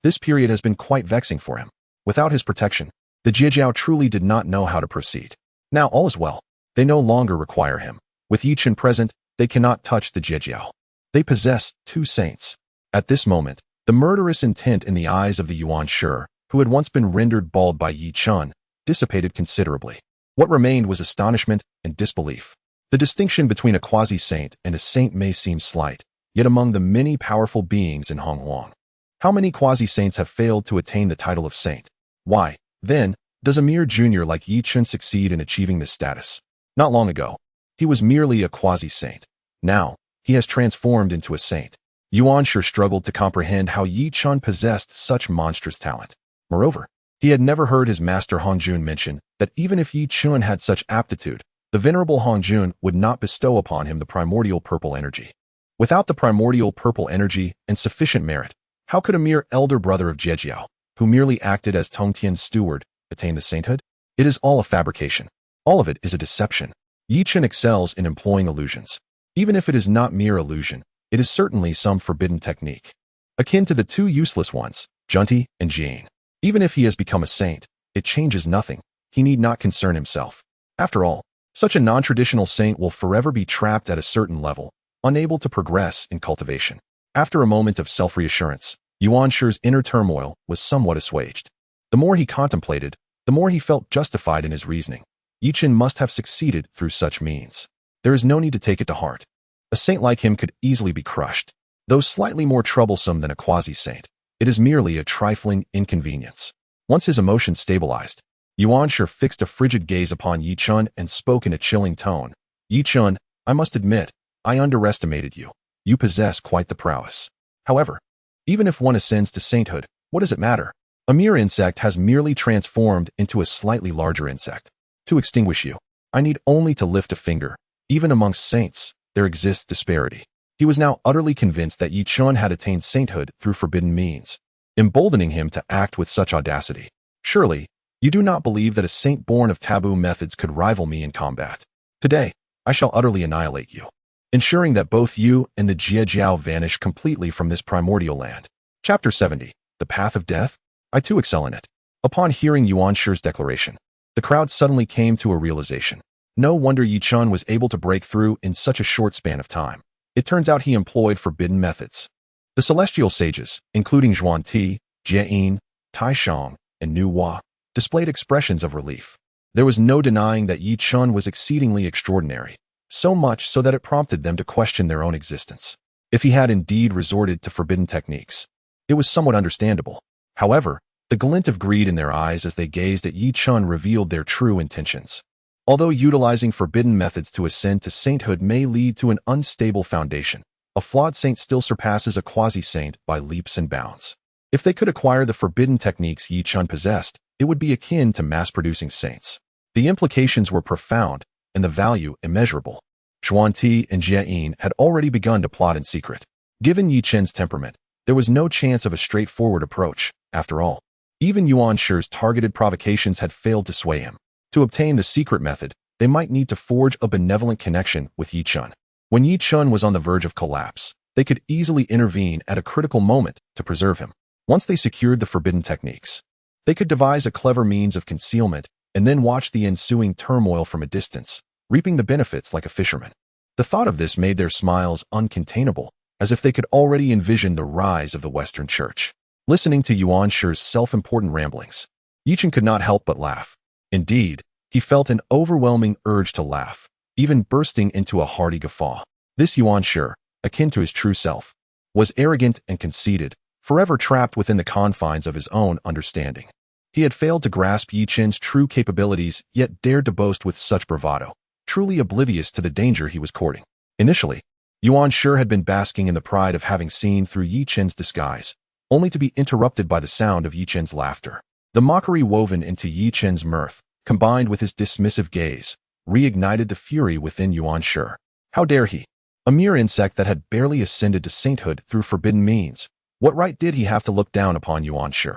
This period has been quite vexing for him. Without his protection, the Jie truly did not know how to proceed. Now all is well. They no longer require him. With Yi Chun present, they cannot touch the Jie. They possess two saints. At this moment, the murderous intent in the eyes of the Yuan Shi, who had once been rendered bald by Yi Chun, dissipated considerably. What remained was astonishment and disbelief. The distinction between a quasi-saint and a saint may seem slight, yet among the many powerful beings in Hongwang, how many quasi-saints have failed to attain the title of saint? Why, then, does a mere junior like Yi Chun succeed in achieving this status? Not long ago, he was merely a quasi-saint. Now, he has transformed into a saint. Yuan Shi struggled to comprehend how Yi Chun possessed such monstrous talent. Moreover, he had never heard his master Hong Jun mention that even if Yi Chun had such aptitude, the venerable Hong Jun would not bestow upon him the primordial purple energy. Without the primordial purple energy and sufficient merit, how could a mere elder brother of Jie, who merely acted as Tongtian's steward, attain the sainthood? It is all a fabrication. All of it is a deception. Yi Chun excels in employing illusions. Even if it is not mere illusion, it is certainly some forbidden technique. Akin to the two useless ones, Junti, and Jane. Even if he has become a saint, it changes nothing. He need not concern himself. After all, such a non-traditional saint will forever be trapped at a certain level, unable to progress in cultivation. After a moment of self-reassurance, Yuan Shi's inner turmoil was somewhat assuaged. The more he contemplated, the more he felt justified in his reasoning. Chen must have succeeded through such means. There is no need to take it to heart. A saint like him could easily be crushed. Though slightly more troublesome than a quasi-saint, it is merely a trifling inconvenience. Once his emotions stabilized, Yuan Shi fixed a frigid gaze upon Chen and spoke in a chilling tone. Chen, I must admit, I underestimated you. You possess quite the prowess. However, even if one ascends to sainthood, what does it matter? A mere insect has merely transformed into a slightly larger insect. To extinguish you, I need only to lift a finger. Even amongst saints, there exists disparity. He was now utterly convinced that Chen had attained sainthood through forbidden means, emboldening him to act with such audacity. Surely, you do not believe that a saint born of taboo methods could rival me in combat. Today, I shall utterly annihilate you, ensuring that both you and the Jie Jiao vanish completely from this primordial land. Chapter 70. The Path of Death? I too excel in it. Upon hearing Yuan Shi's declaration, the crowd suddenly came to a realization. No wonder Chen was able to break through in such a short span of time. It turns out he employed forbidden methods. The celestial sages, including Zhuan-Ti, Jie, Tai Shang, and Nu Hua, displayed expressions of relief. There was no denying that Chen was exceedingly extraordinary, so much so that it prompted them to question their own existence. If he had indeed resorted to forbidden techniques, it was somewhat understandable. However, the glint of greed in their eyes as they gazed at Chen revealed their true intentions. Although utilizing forbidden methods to ascend to sainthood may lead to an unstable foundation, a flawed saint still surpasses a quasi-saint by leaps and bounds. If they could acquire the forbidden techniques Chen possessed, it would be akin to mass-producing saints. The implications were profound, and the value immeasurable. Zhuan-Ti and Jie had already begun to plot in secret. Given Chen's temperament, there was no chance of a straightforward approach. After all, even Yuan Shi's targeted provocations had failed to sway him. To obtain the secret method, they might need to forge a benevolent connection with Chen. When Chen was on the verge of collapse, they could easily intervene at a critical moment to preserve him. Once they secured the forbidden techniques, they could devise a clever means of concealment and then watch the ensuing turmoil from a distance, reaping the benefits like a fisherman. The thought of this made their smiles uncontainable, as if they could already envision the rise of the Western Church. Listening to Yuan Shi's self-important ramblings, Chen could not help but laugh. Indeed, he felt an overwhelming urge to laugh, even bursting into a hearty guffaw. This Yuan Shi, akin to his true self, was arrogant and conceited, forever trapped within the confines of his own understanding. He had failed to grasp Chen's true capabilities, yet dared to boast with such bravado, truly oblivious to the danger he was courting. Initially, Yuan Shi had been basking in the pride of having seen through Chen's disguise, only to be interrupted by the sound of Chen's laughter. The mockery woven into Chen's mirth, combined with his dismissive gaze, reignited the fury within Yuan Shi. How dare he? A mere insect that had barely ascended to sainthood through forbidden means. What right did he have to look down upon Yuan Shi?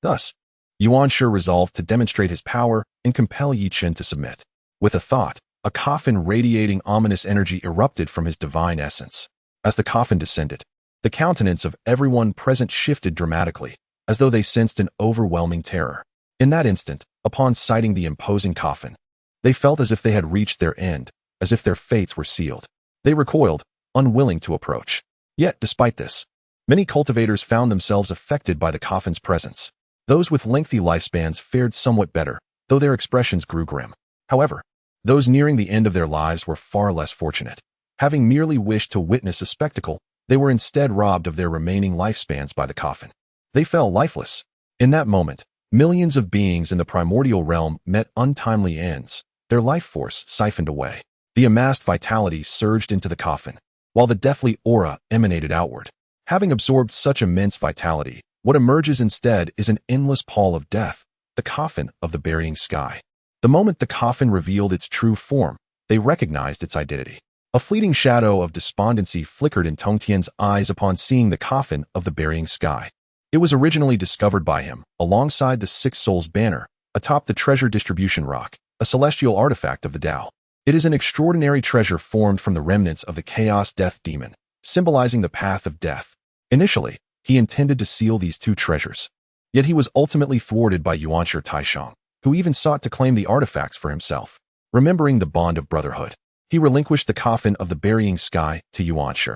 Thus, Yuan Shi resolved to demonstrate his power and compel Chen to submit. With a thought, a coffin radiating ominous energy erupted from his divine essence. As the coffin descended, the countenance of everyone present shifted dramatically, as though they sensed an overwhelming terror. In that instant, upon sighting the imposing coffin, they felt as if they had reached their end, as if their fates were sealed. They recoiled, unwilling to approach. Yet, despite this, many cultivators found themselves affected by the coffin's presence. Those with lengthy lifespans fared somewhat better, though their expressions grew grim. However, those nearing the end of their lives were far less fortunate. Having merely wished to witness a spectacle, they were instead robbed of their remaining lifespans by the coffin. They fell lifeless. In that moment, millions of beings in the primordial realm met untimely ends, their life force siphoned away. The amassed vitality surged into the coffin, while the deathly aura emanated outward. Having absorbed such immense vitality, what emerges instead is an endless pall of death, the coffin of the burying sky. The moment the coffin revealed its true form, they recognized its identity. A fleeting shadow of despondency flickered in Tongtian's eyes upon seeing the coffin of the burying sky. It was originally discovered by him, alongside the Six Souls banner, atop the treasure distribution rock, a celestial artifact of the Tao. It is an extraordinary treasure formed from the remnants of the Chaos Death Demon, symbolizing the path of death. Initially, he intended to seal these two treasures, Yet he was ultimately thwarted by Yuan Shi Taishang, who even sought to claim the artifacts for himself. Remembering the bond of brotherhood, he relinquished the coffin of the burying sky to Yuan Shi.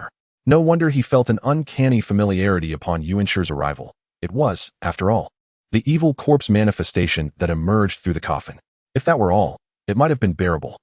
No wonder he felt an uncanny familiarity upon Yuan Shi's arrival. It was, after all, the evil corpse manifestation that emerged through the coffin. If that were all, it might have been bearable.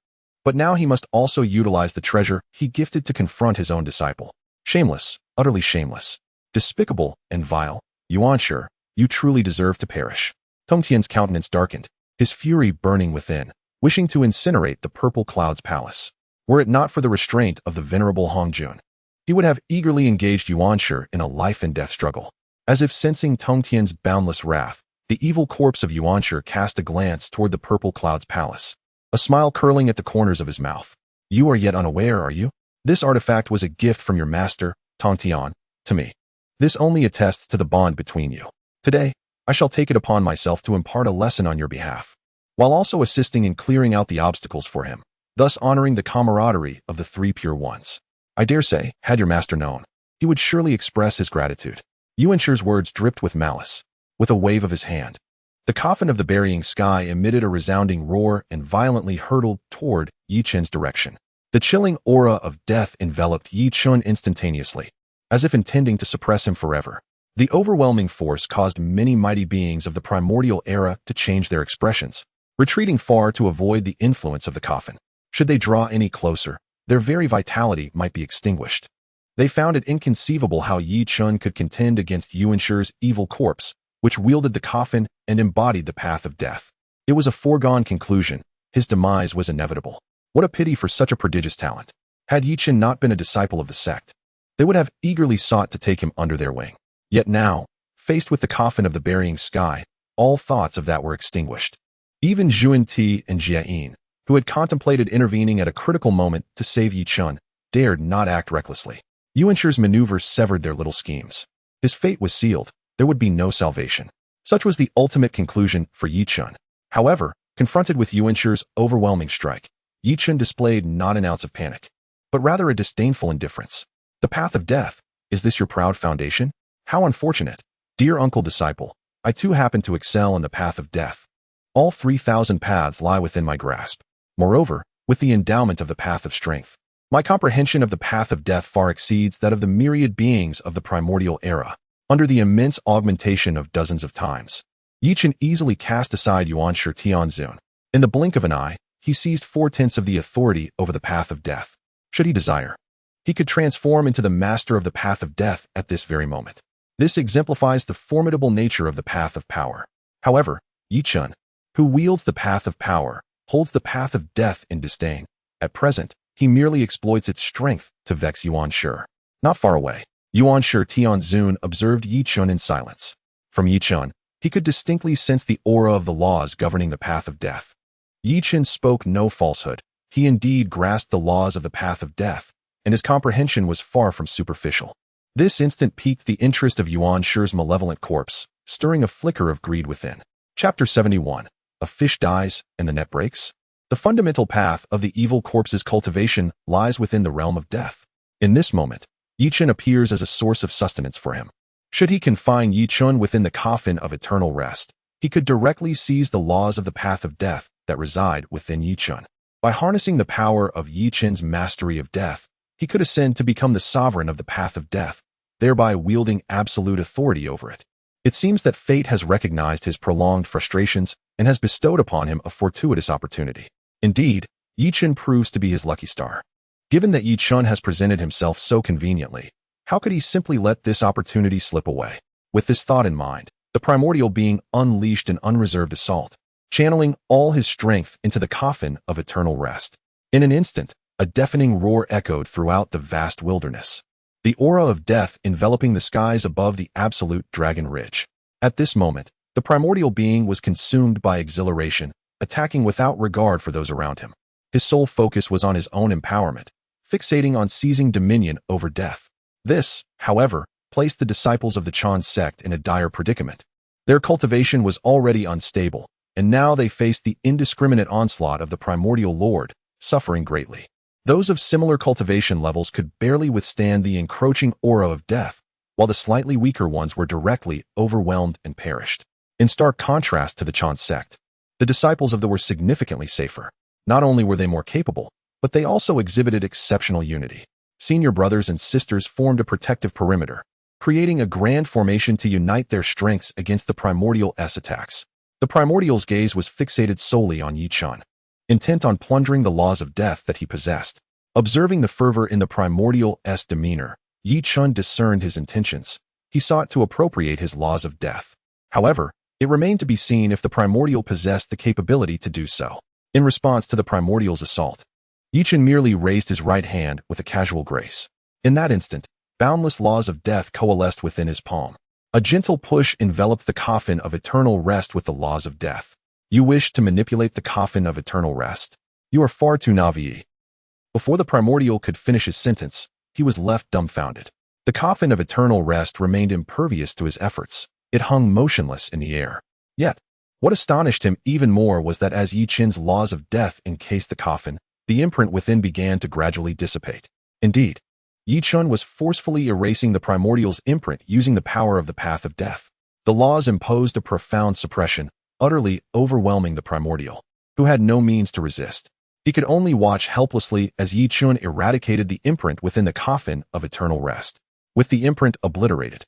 But now he must also utilize the treasure he gifted to confront his own disciple. Shameless, utterly shameless, despicable, and vile. Yuan Shi, you truly deserve to perish. Tongtian's countenance darkened, his fury burning within, wishing to incinerate the purple cloud's palace. Were it not for the restraint of the venerable Hongjun, he would have eagerly engaged Yuan Shi in a life-and-death struggle. As if sensing Tongtian's boundless wrath, the evil corpse of Yuan Shi cast a glance toward the purple cloud's palace, a smile curling at the corners of his mouth. You are yet unaware, are you? This artifact was a gift from your master, Tongtian, to me. This only attests to the bond between you. Today, I shall take it upon myself to impart a lesson on your behalf, while also assisting in clearing out the obstacles for him, thus honoring the camaraderie of the three pure ones. I dare say, had your master known, he would surely express his gratitude. Yuan Shi's words dripped with malice. With a wave of his hand, the coffin of the burying sky emitted a resounding roar and violently hurtled toward Yi Chen's direction. The chilling aura of death enveloped Yi Chen instantaneously, as if intending to suppress him forever. The overwhelming force caused many mighty beings of the primordial era to change their expressions, retreating far to avoid the influence of the coffin. Should they draw any closer, their very vitality might be extinguished. They found it inconceivable how Yi Chen could contend against Yuan Shi's evil corpse, which wielded the coffin and embodied the path of death. It was a foregone conclusion. His demise was inevitable. What a pity for such a prodigious talent. Had Yi Chen not been a disciple of the sect, they would have eagerly sought to take him under their wing. Yet now, faced with the coffin of the burying sky, all thoughts of that were extinguished. Even Zhuan Ti and Jie, who had contemplated intervening at a critical moment to save Yi Chen, dared not act recklessly. Yuan Shi's maneuvers severed their little schemes. His fate was sealed. There would be no salvation. Such was the ultimate conclusion for Yi Chen. However, confronted with Yuan Shi's overwhelming strike, Yi Chen displayed not an ounce of panic, but rather a disdainful indifference. The path of death, is this your proud foundation? How unfortunate. Dear uncle disciple, I too happen to excel in the path of death. All 3,000 paths lie within my grasp. Moreover, with the endowment of the path of strength, my comprehension of the path of death far exceeds that of the myriad beings of the primordial era. Under the immense augmentation of dozens of times, Yi Chen easily cast aside Yuan Shi Tianzun. In the blink of an eye, he seized 4/10 of the authority over the path of death. Should he desire, he could transform into the master of the path of death at this very moment. This exemplifies the formidable nature of the path of power. However, Yi Chen, who wields the path of power, holds the path of death in disdain. At present, he merely exploits its strength to vex Yuan Shi. Not far away, Yuan Shi Tianzun observed Yi Chen in silence. From Yi Chen, he could distinctly sense the aura of the laws governing the path of death. Yi Chen spoke no falsehood. He indeed grasped the laws of the path of death, and his comprehension was far from superficial. This instant piqued the interest of Yuan Shi's malevolent corpse, stirring a flicker of greed within. Chapter 71. A fish dies, and the net breaks? The fundamental path of the evil corpse's cultivation lies within the realm of death. In this moment, Yi Chen appears as a source of sustenance for him. Should he confine Yi Chen within the coffin of eternal rest, he could directly seize the laws of the path of death that reside within Yi Chen. By harnessing the power of Yi Chen's mastery of death, he could ascend to become the sovereign of the path of death, thereby wielding absolute authority over it. It seems that fate has recognized his prolonged frustrations and has bestowed upon him a fortuitous opportunity. Indeed, Yi Chen proves to be his lucky star. Given that Yi Chen has presented himself so conveniently, how could he simply let this opportunity slip away? With this thought in mind, the primordial being unleashed an unreserved assault, channeling all his strength into the coffin of eternal rest. In an instant, a deafening roar echoed throughout the vast wilderness, the aura of death enveloping the skies above the absolute Dragon Ridge. At this moment, the primordial being was consumed by exhilaration, attacking without regard for those around him. His sole focus was on his own empowerment, fixating on seizing dominion over death. This, however, placed the disciples of the Chen sect in a dire predicament. Their cultivation was already unstable, and now they faced the indiscriminate onslaught of the primordial lord, suffering greatly. Those of similar cultivation levels could barely withstand the encroaching aura of death, while the slightly weaker ones were directly overwhelmed and perished. In stark contrast to the Chen sect, the disciples of the were significantly safer. Not only were they more capable, but they also exhibited exceptional unity. Senior brothers and sisters formed a protective perimeter, creating a grand formation to unite their strengths against the Primordial S attacks. The Primordial's gaze was fixated solely on Yi Chen, intent on plundering the laws of death that he possessed. Observing the fervor in the Primordial S demeanor, Yi Chen discerned his intentions. He sought to appropriate his laws of death. However, it remained to be seen if the Primordial possessed the capability to do so. In response to the Primordial's assault, Yi Chen merely raised his right hand with a casual grace. In that instant, boundless laws of death coalesced within his palm. A gentle push enveloped the coffin of eternal rest with the laws of death. You wish to manipulate the coffin of eternal rest? You are far too naive. Before the Primordial could finish his sentence, he was left dumbfounded. The coffin of eternal rest remained impervious to his efforts. It hung motionless in the air. Yet, what astonished him even more was that as Yi Chen's laws of death encased the coffin, the imprint within began to gradually dissipate. Indeed, Yi Chen was forcefully erasing the Primordial's imprint using the power of the path of death. The laws imposed a profound suppression, utterly overwhelming the Primordial, who had no means to resist. He could only watch helplessly as Yi Chen eradicated the imprint within the coffin of eternal rest. With the imprint obliterated,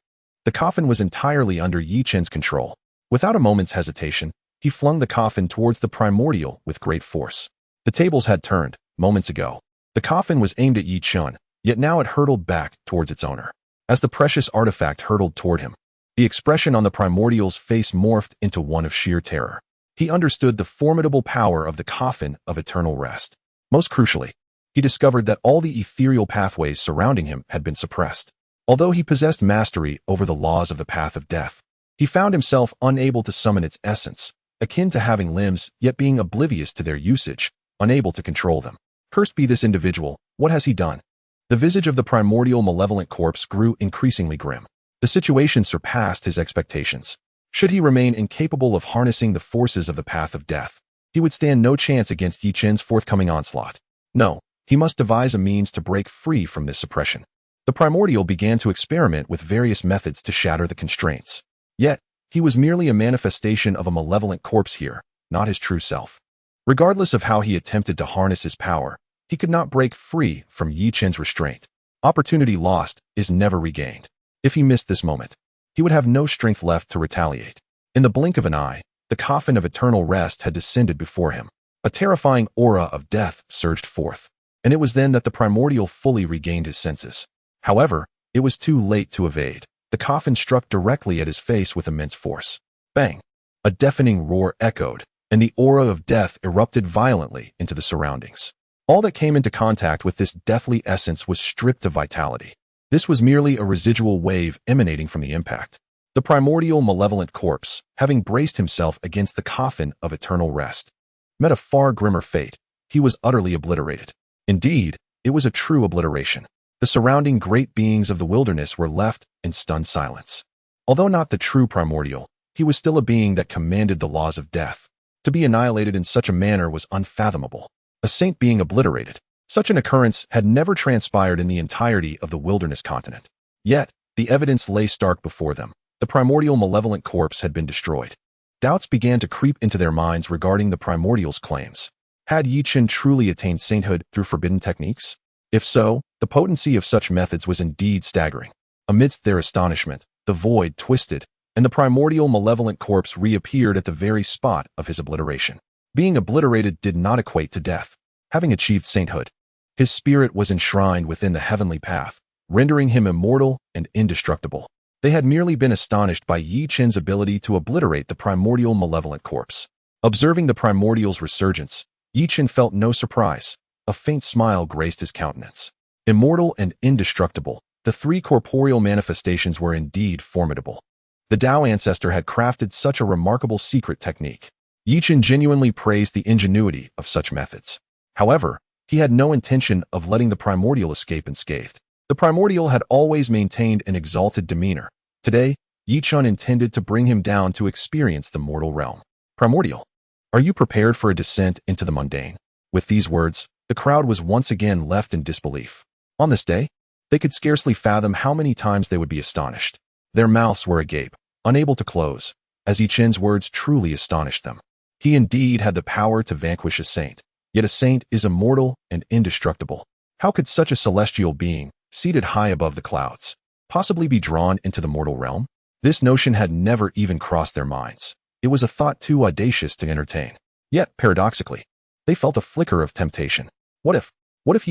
the coffin was entirely under Yi Chen's control. Without a moment's hesitation, he flung the coffin towards the Primordial with great force. The tables had turned, moments ago. The coffin was aimed at Yi Chen, yet now it hurtled back towards its owner. As the precious artifact hurtled toward him, the expression on the Primordial's face morphed into one of sheer terror. He understood the formidable power of the coffin of eternal rest. Most crucially, he discovered that all the ethereal pathways surrounding him had been suppressed. Although he possessed mastery over the laws of the path of death, he found himself unable to summon its essence, akin to having limbs yet being oblivious to their usage, unable to control them. Cursed be this individual, what has he done? The visage of the primordial malevolent corpse grew increasingly grim. The situation surpassed his expectations. Should he remain incapable of harnessing the forces of the path of death, he would stand no chance against Yi Chen's forthcoming onslaught. No, he must devise a means to break free from this suppression. The primordial began to experiment with various methods to shatter the constraints. Yet, he was merely a manifestation of a malevolent corpse here, not his true self. Regardless of how he attempted to harness his power, he could not break free from Yi Chen's restraint. Opportunity lost is never regained. If he missed this moment, he would have no strength left to retaliate. In the blink of an eye, the coffin of eternal rest had descended before him. A terrifying aura of death surged forth, and it was then that the primordial fully regained his senses. However, it was too late to evade. The coffin struck directly at his face with immense force. Bang! A deafening roar echoed, and the aura of death erupted violently into the surroundings. All that came into contact with this deathly essence was stripped of vitality. This was merely a residual wave emanating from the impact. The primordial malevolent corpse, having braced himself against the coffin of eternal rest, met a far grimmer fate. He was utterly obliterated. Indeed, it was a true obliteration. The surrounding great beings of the wilderness were left in stunned silence. Although not the true primordial, he was still a being that commanded the laws of death. To be annihilated in such a manner was unfathomable. A saint being obliterated. Such an occurrence had never transpired in the entirety of the wilderness continent. Yet, the evidence lay stark before them. The primordial malevolent corpse had been destroyed. Doubts began to creep into their minds regarding the primordial's claims. Had Yi Chen truly attained sainthood through forbidden techniques? If so, the potency of such methods was indeed staggering. Amidst their astonishment, the void twisted, and the primordial malevolent corpse reappeared at the very spot of his obliteration. Being obliterated did not equate to death. Having achieved sainthood, his spirit was enshrined within the heavenly path, rendering him immortal and indestructible. They had merely been astonished by Yi Chen's ability to obliterate the primordial malevolent corpse. Observing the primordial's resurgence, Yi Chen felt no surprise. A faint smile graced his countenance. Immortal and indestructible, the three corporeal manifestations were indeed formidable. The Tao ancestor had crafted such a remarkable secret technique. Yi Chen genuinely praised the ingenuity of such methods. However, he had no intention of letting the primordial escape unscathed. The primordial had always maintained an exalted demeanor. Today, Yi Chen intended to bring him down to experience the mortal realm. Primordial, are you prepared for a descent into the mundane? With these words, the crowd was once again left in disbelief. On this day, They could scarcely fathom how many times they would be astonished. Their mouths were agape, unable to close, as Chen's words truly astonished them. He indeed had the power to vanquish a saint, yet a saint is immortal and indestructible. How could such a celestial being, seated high above the clouds, possibly be drawn into the mortal realm? This notion had never even crossed their minds. It was a thought too audacious to entertain. Yet, paradoxically, they felt a flicker of temptation. What if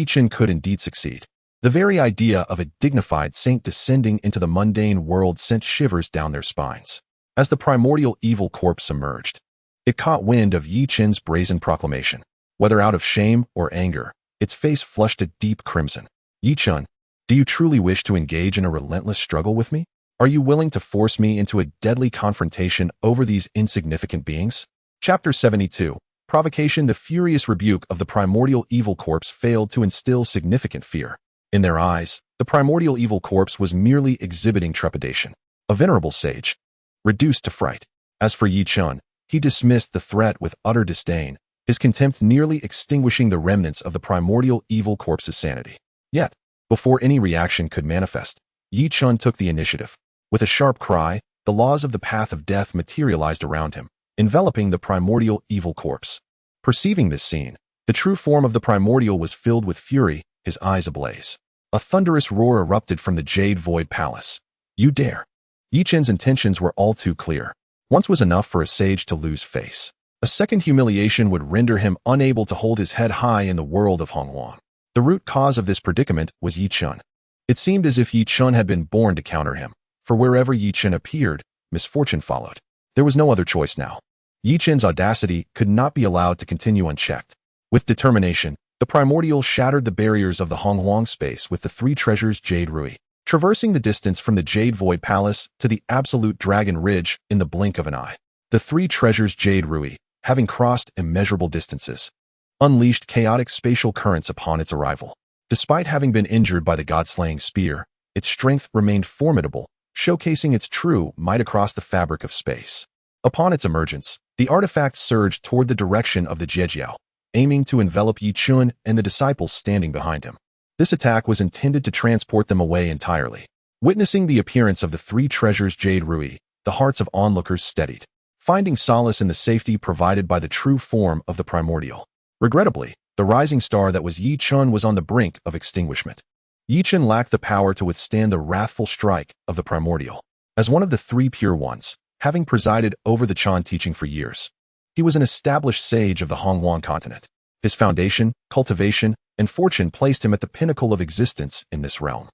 Chen could indeed succeed? The very idea of a dignified saint descending into the mundane world sent shivers down their spines. As the primordial evil corpse emerged, it caught wind of Chen's brazen proclamation. Whether out of shame or anger, its face flushed a deep crimson. Chen, do you truly wish to engage in a relentless struggle with me? Are you willing to force me into a deadly confrontation over these insignificant beings? Chapter 72. Provocation. The furious rebuke of the primordial evil corpse failed to instill significant fear. In their eyes, the primordial evil corpse was merely exhibiting trepidation. A venerable sage, reduced to fright. As for Chen, he dismissed the threat with utter disdain, his contempt nearly extinguishing the remnants of the primordial evil corpse's sanity. Yet, before any reaction could manifest, Chen took the initiative. With a sharp cry, the laws of the path of death materialized around him, enveloping the primordial evil corpse. Perceiving this scene, the true form of the primordial was filled with fury, his eyes ablaze. A thunderous roar erupted from the Jade Void Palace. You dare! Chen's intentions were all too clear. Once was enough for a sage to lose face. A second humiliation would render him unable to hold his head high in the world of Hongwang. The root cause of this predicament was Chen. It seemed as if Chen had been born to counter him, for wherever Chen appeared, misfortune followed. There was no other choice now. Chen's audacity could not be allowed to continue unchecked. With determination, the primordial shattered the barriers of the Hongwang space with the three treasures Jade Rui, traversing the distance from the Jade Void Palace to the absolute Dragon Ridge in the blink of an eye. The three treasures Jade Rui, having crossed immeasurable distances, unleashed chaotic spatial currents upon its arrival. Despite having been injured by the god-slaying spear, its strength remained formidable, showcasing its true might across the fabric of space. Upon its emergence, the artifact surged toward the direction of the Zhejiao, aiming to envelop Chen and the disciples standing behind him. This attack was intended to transport them away entirely. Witnessing the appearance of the three treasures Jade Rui, the hearts of onlookers steadied, finding solace in the safety provided by the true form of the primordial. Regrettably, the rising star that was Chen was on the brink of extinguishment. Chen lacked the power to withstand the wrathful strike of the primordial. As one of the three pure ones, having presided over the Chan teaching for years, he was an established sage of the Hongwang continent. His foundation, cultivation, and fortune placed him at the pinnacle of existence in this realm.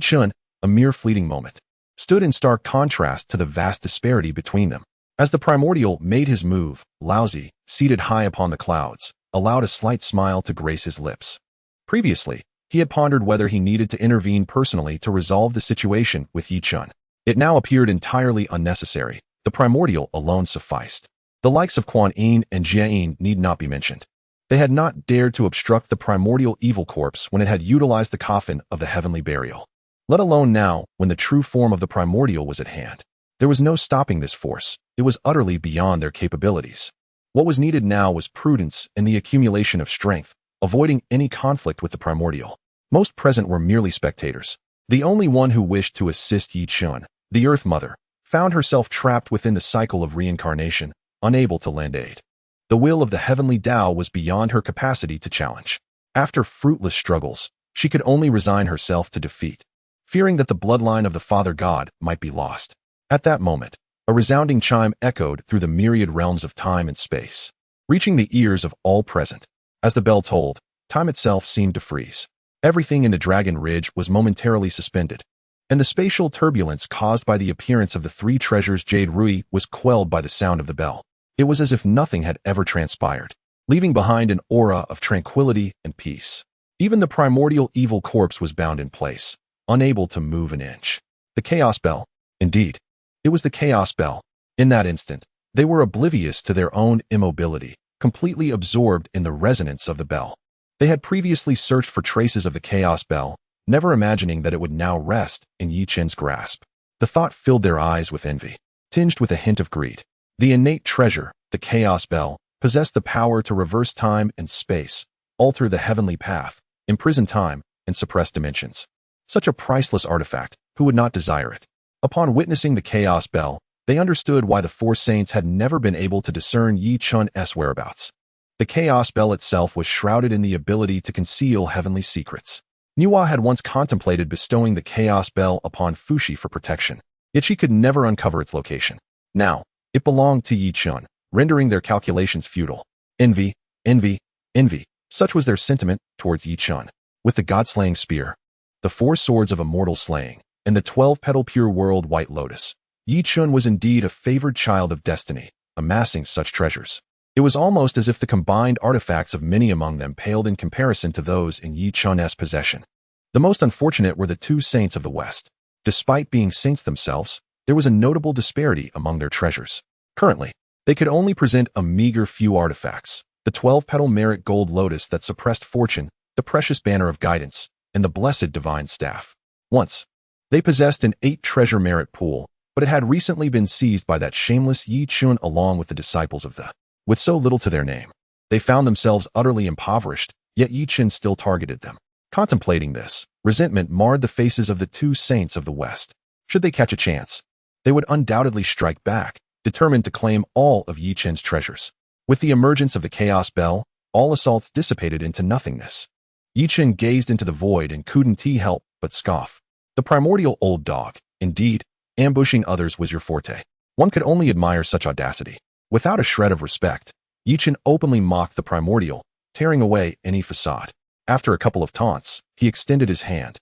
Chen, a mere fleeting moment, stood in stark contrast to the vast disparity between them. As the primordial made his move, Laozi, seated high upon the clouds, allowed a slight smile to grace his lips. Previously, he had pondered whether he needed to intervene personally to resolve the situation with Chen. It now appeared entirely unnecessary. The primordial alone sufficed. The likes of Quan Yin and Jie Yin need not be mentioned. They had not dared to obstruct the primordial evil corpse when it had utilized the coffin of the heavenly burial, let alone now when the true form of the primordial was at hand. There was no stopping this force. It was utterly beyond their capabilities. What was needed now was prudence and the accumulation of strength, avoiding any conflict with the primordial. Most present were merely spectators. The only one who wished to assist Chen, the Earth Mother, found herself trapped within the cycle of reincarnation, unable to lend aid. The will of the heavenly Tao was beyond her capacity to challenge. After fruitless struggles, she could only resign herself to defeat, fearing that the bloodline of the Father God might be lost. At that moment, a resounding chime echoed through the myriad realms of time and space, reaching the ears of all present. As the bell tolled, time itself seemed to freeze. Everything in the Dragon Ridge was momentarily suspended, and the spatial turbulence caused by the appearance of the three treasures Jade Rui was quelled by the sound of the bell. It was as if nothing had ever transpired, leaving behind an aura of tranquility and peace. Even the primordial evil corpse was bound in place, unable to move an inch. The Chaos Bell. Indeed, it was the Chaos Bell. In that instant, they were oblivious to their own immobility, completely absorbed in the resonance of the bell. They had previously searched for traces of the Chaos Bell, never imagining that it would now rest in Chen's grasp. The thought filled their eyes with envy, tinged with a hint of greed. The innate treasure, the Chaos Bell, possessed the power to reverse time and space, alter the heavenly path, imprison time, and suppress dimensions. Such a priceless artifact, who would not desire it? Upon witnessing the Chaos Bell, they understood why the four saints had never been able to discern Yi Chun's whereabouts. The Chaos Bell itself was shrouded in the ability to conceal heavenly secrets. Nuwa had once contemplated bestowing the Chaos Bell upon Fushi for protection, yet she could never uncover its location. Now, it belonged to Yi Chun, rendering their calculations futile. Envy, envy, envy. Such was their sentiment towards Yi Chun. With the God-slaying spear, the 4 swords of immortal slaying, and the 12-petal pure world white lotus, Yi Chun was indeed a favored child of destiny, amassing such treasures. It was almost as if the combined artifacts of many among them paled in comparison to those in Yi Chun's possession. The most unfortunate were the 2 saints of the West. Despite being saints themselves, there was a notable disparity among their treasures. Currently, they could only present a meager few artifacts: the 12-petal merit gold lotus that suppressed fortune, the precious banner of guidance, and the blessed divine staff. Once, they possessed an 8-treasure merit pool, but it had recently been seized by that shameless Yi Chun along with the disciples of the. With so little to their name, they found themselves utterly impoverished, yet Yi Chun still targeted them. Contemplating this, resentment marred the faces of the 2 saints of the West. Should they catch a chance, they would undoubtedly strike back, determined to claim all of Yi Chun's treasures. With the emergence of the Chaos Bell, all assaults dissipated into nothingness. Yi Chun gazed into the void and couldn't help but scoff. The primordial old dog, indeed, ambushing others was your forte. One could only admire such audacity. Without a shred of respect, Yi Chun openly mocked the primordial, tearing away any facade. After a couple of taunts, he extended his hand,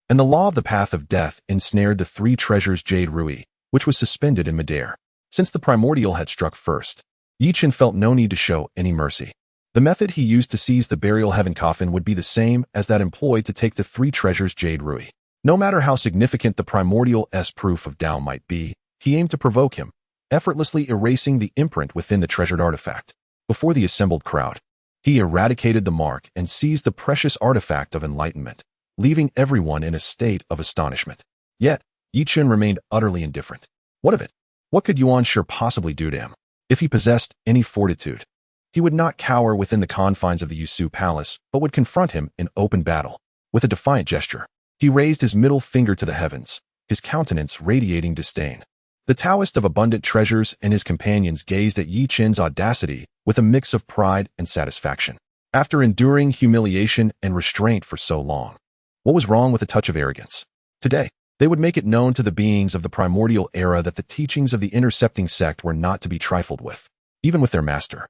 and the law of the path of death ensnared the 3 treasures Jade Rui, which was suspended in midair. Since the primordial had struck first, Yi Chun felt no need to show any mercy. The method he used to seize the burial heaven coffin would be the same as that employed to take the 3 treasures Jade Rui. No matter how significant the primordial's proof of Tao might be, he aimed to provoke him, effortlessly erasing the imprint within the treasured artifact. Before the assembled crowd, he eradicated the mark and seized the precious artifact of enlightenment, leaving everyone in a state of astonishment. Yet, Yi Chun remained utterly indifferent. What of it? What could Yuan Shi possibly do to him? If he possessed any fortitude, he would not cower within the confines of the Yusu Palace, but would confront him in open battle. With a defiant gesture, he raised his middle finger to the heavens, his countenance radiating disdain. The Taoist of abundant treasures and his companions gazed at Yi Chun's audacity with a mix of pride and satisfaction. After enduring humiliation and restraint for so long, what was wrong with a touch of arrogance? Today, they would make it known to the beings of the primordial era that the teachings of the intercepting sect were not to be trifled with. Even with their master,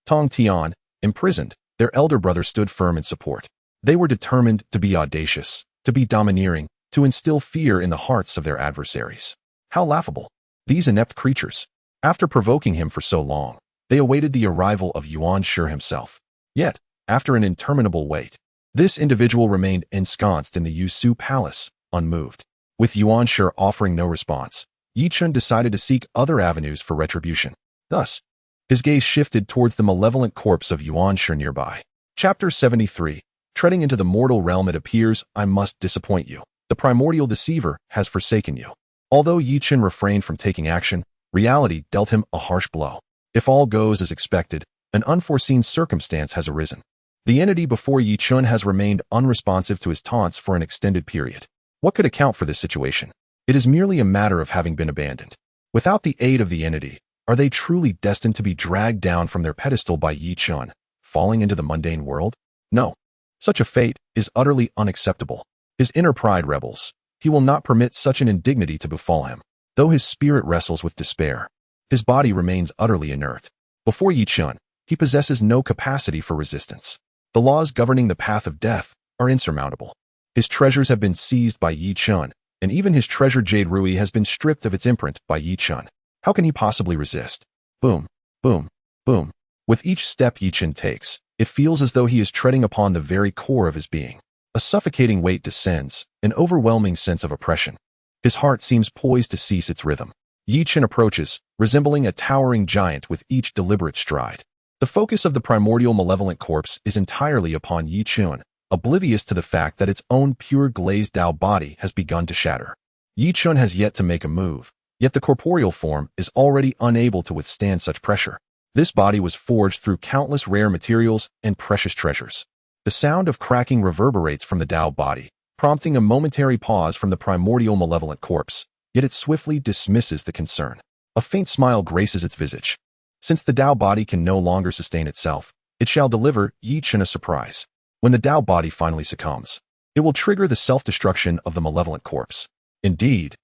Tongtian, imprisoned, their elder brother stood firm in support. They were determined to be audacious, to be domineering, to instill fear in the hearts of their adversaries. How laughable! These inept creatures. After provoking him for so long, they awaited the arrival of Yuan Shi himself. Yet, after an interminable wait, this individual remained ensconced in the Yusu Palace, unmoved. With Yuan Shi offering no response, Yi Chun decided to seek other avenues for retribution. Thus, his gaze shifted towards the malevolent corpse of Yuan Shi nearby. Chapter 73. Treading into the mortal realm, it appears I must disappoint you. The primordial deceiver has forsaken you. Although Yi Chun refrained from taking action, reality dealt him a harsh blow. If all goes as expected, an unforeseen circumstance has arisen. The entity before Yi Chun has remained unresponsive to his taunts for an extended period. What could account for this situation? It is merely a matter of having been abandoned. Without the aid of the entity, are they truly destined to be dragged down from their pedestal by Yi Chun, falling into the mundane world? No. Such a fate is utterly unacceptable. His inner pride rebels. He will not permit such an indignity to befall him. Though his spirit wrestles with despair, his body remains utterly inert. Before Yi Chun, he possesses no capacity for resistance. The laws governing the path of death are insurmountable. His treasures have been seized by Yi Chun, and even his treasure Jade Rui has been stripped of its imprint by Yi Chun. How can he possibly resist? Boom, boom, boom. With each step Yi Chun takes, it feels as though he is treading upon the very core of his being. A suffocating weight descends, an overwhelming sense of oppression. His heart seems poised to cease its rhythm. Yi Chun approaches, resembling a towering giant with each deliberate stride. The focus of the primordial malevolent corpse is entirely upon Yi Chun, oblivious to the fact that its own pure glazed Tao body has begun to shatter. Yi Chun has yet to make a move, yet the corporeal form is already unable to withstand such pressure. This body was forged through countless rare materials and precious treasures. The sound of cracking reverberates from the Tao body, prompting a momentary pause from the primordial malevolent corpse, yet it swiftly dismisses the concern. A faint smile graces its visage. Since the Tao body can no longer sustain itself, it shall deliver Chen a surprise. When the Tao body finally succumbs, it will trigger the self-destruction of the malevolent corpse. Indeed,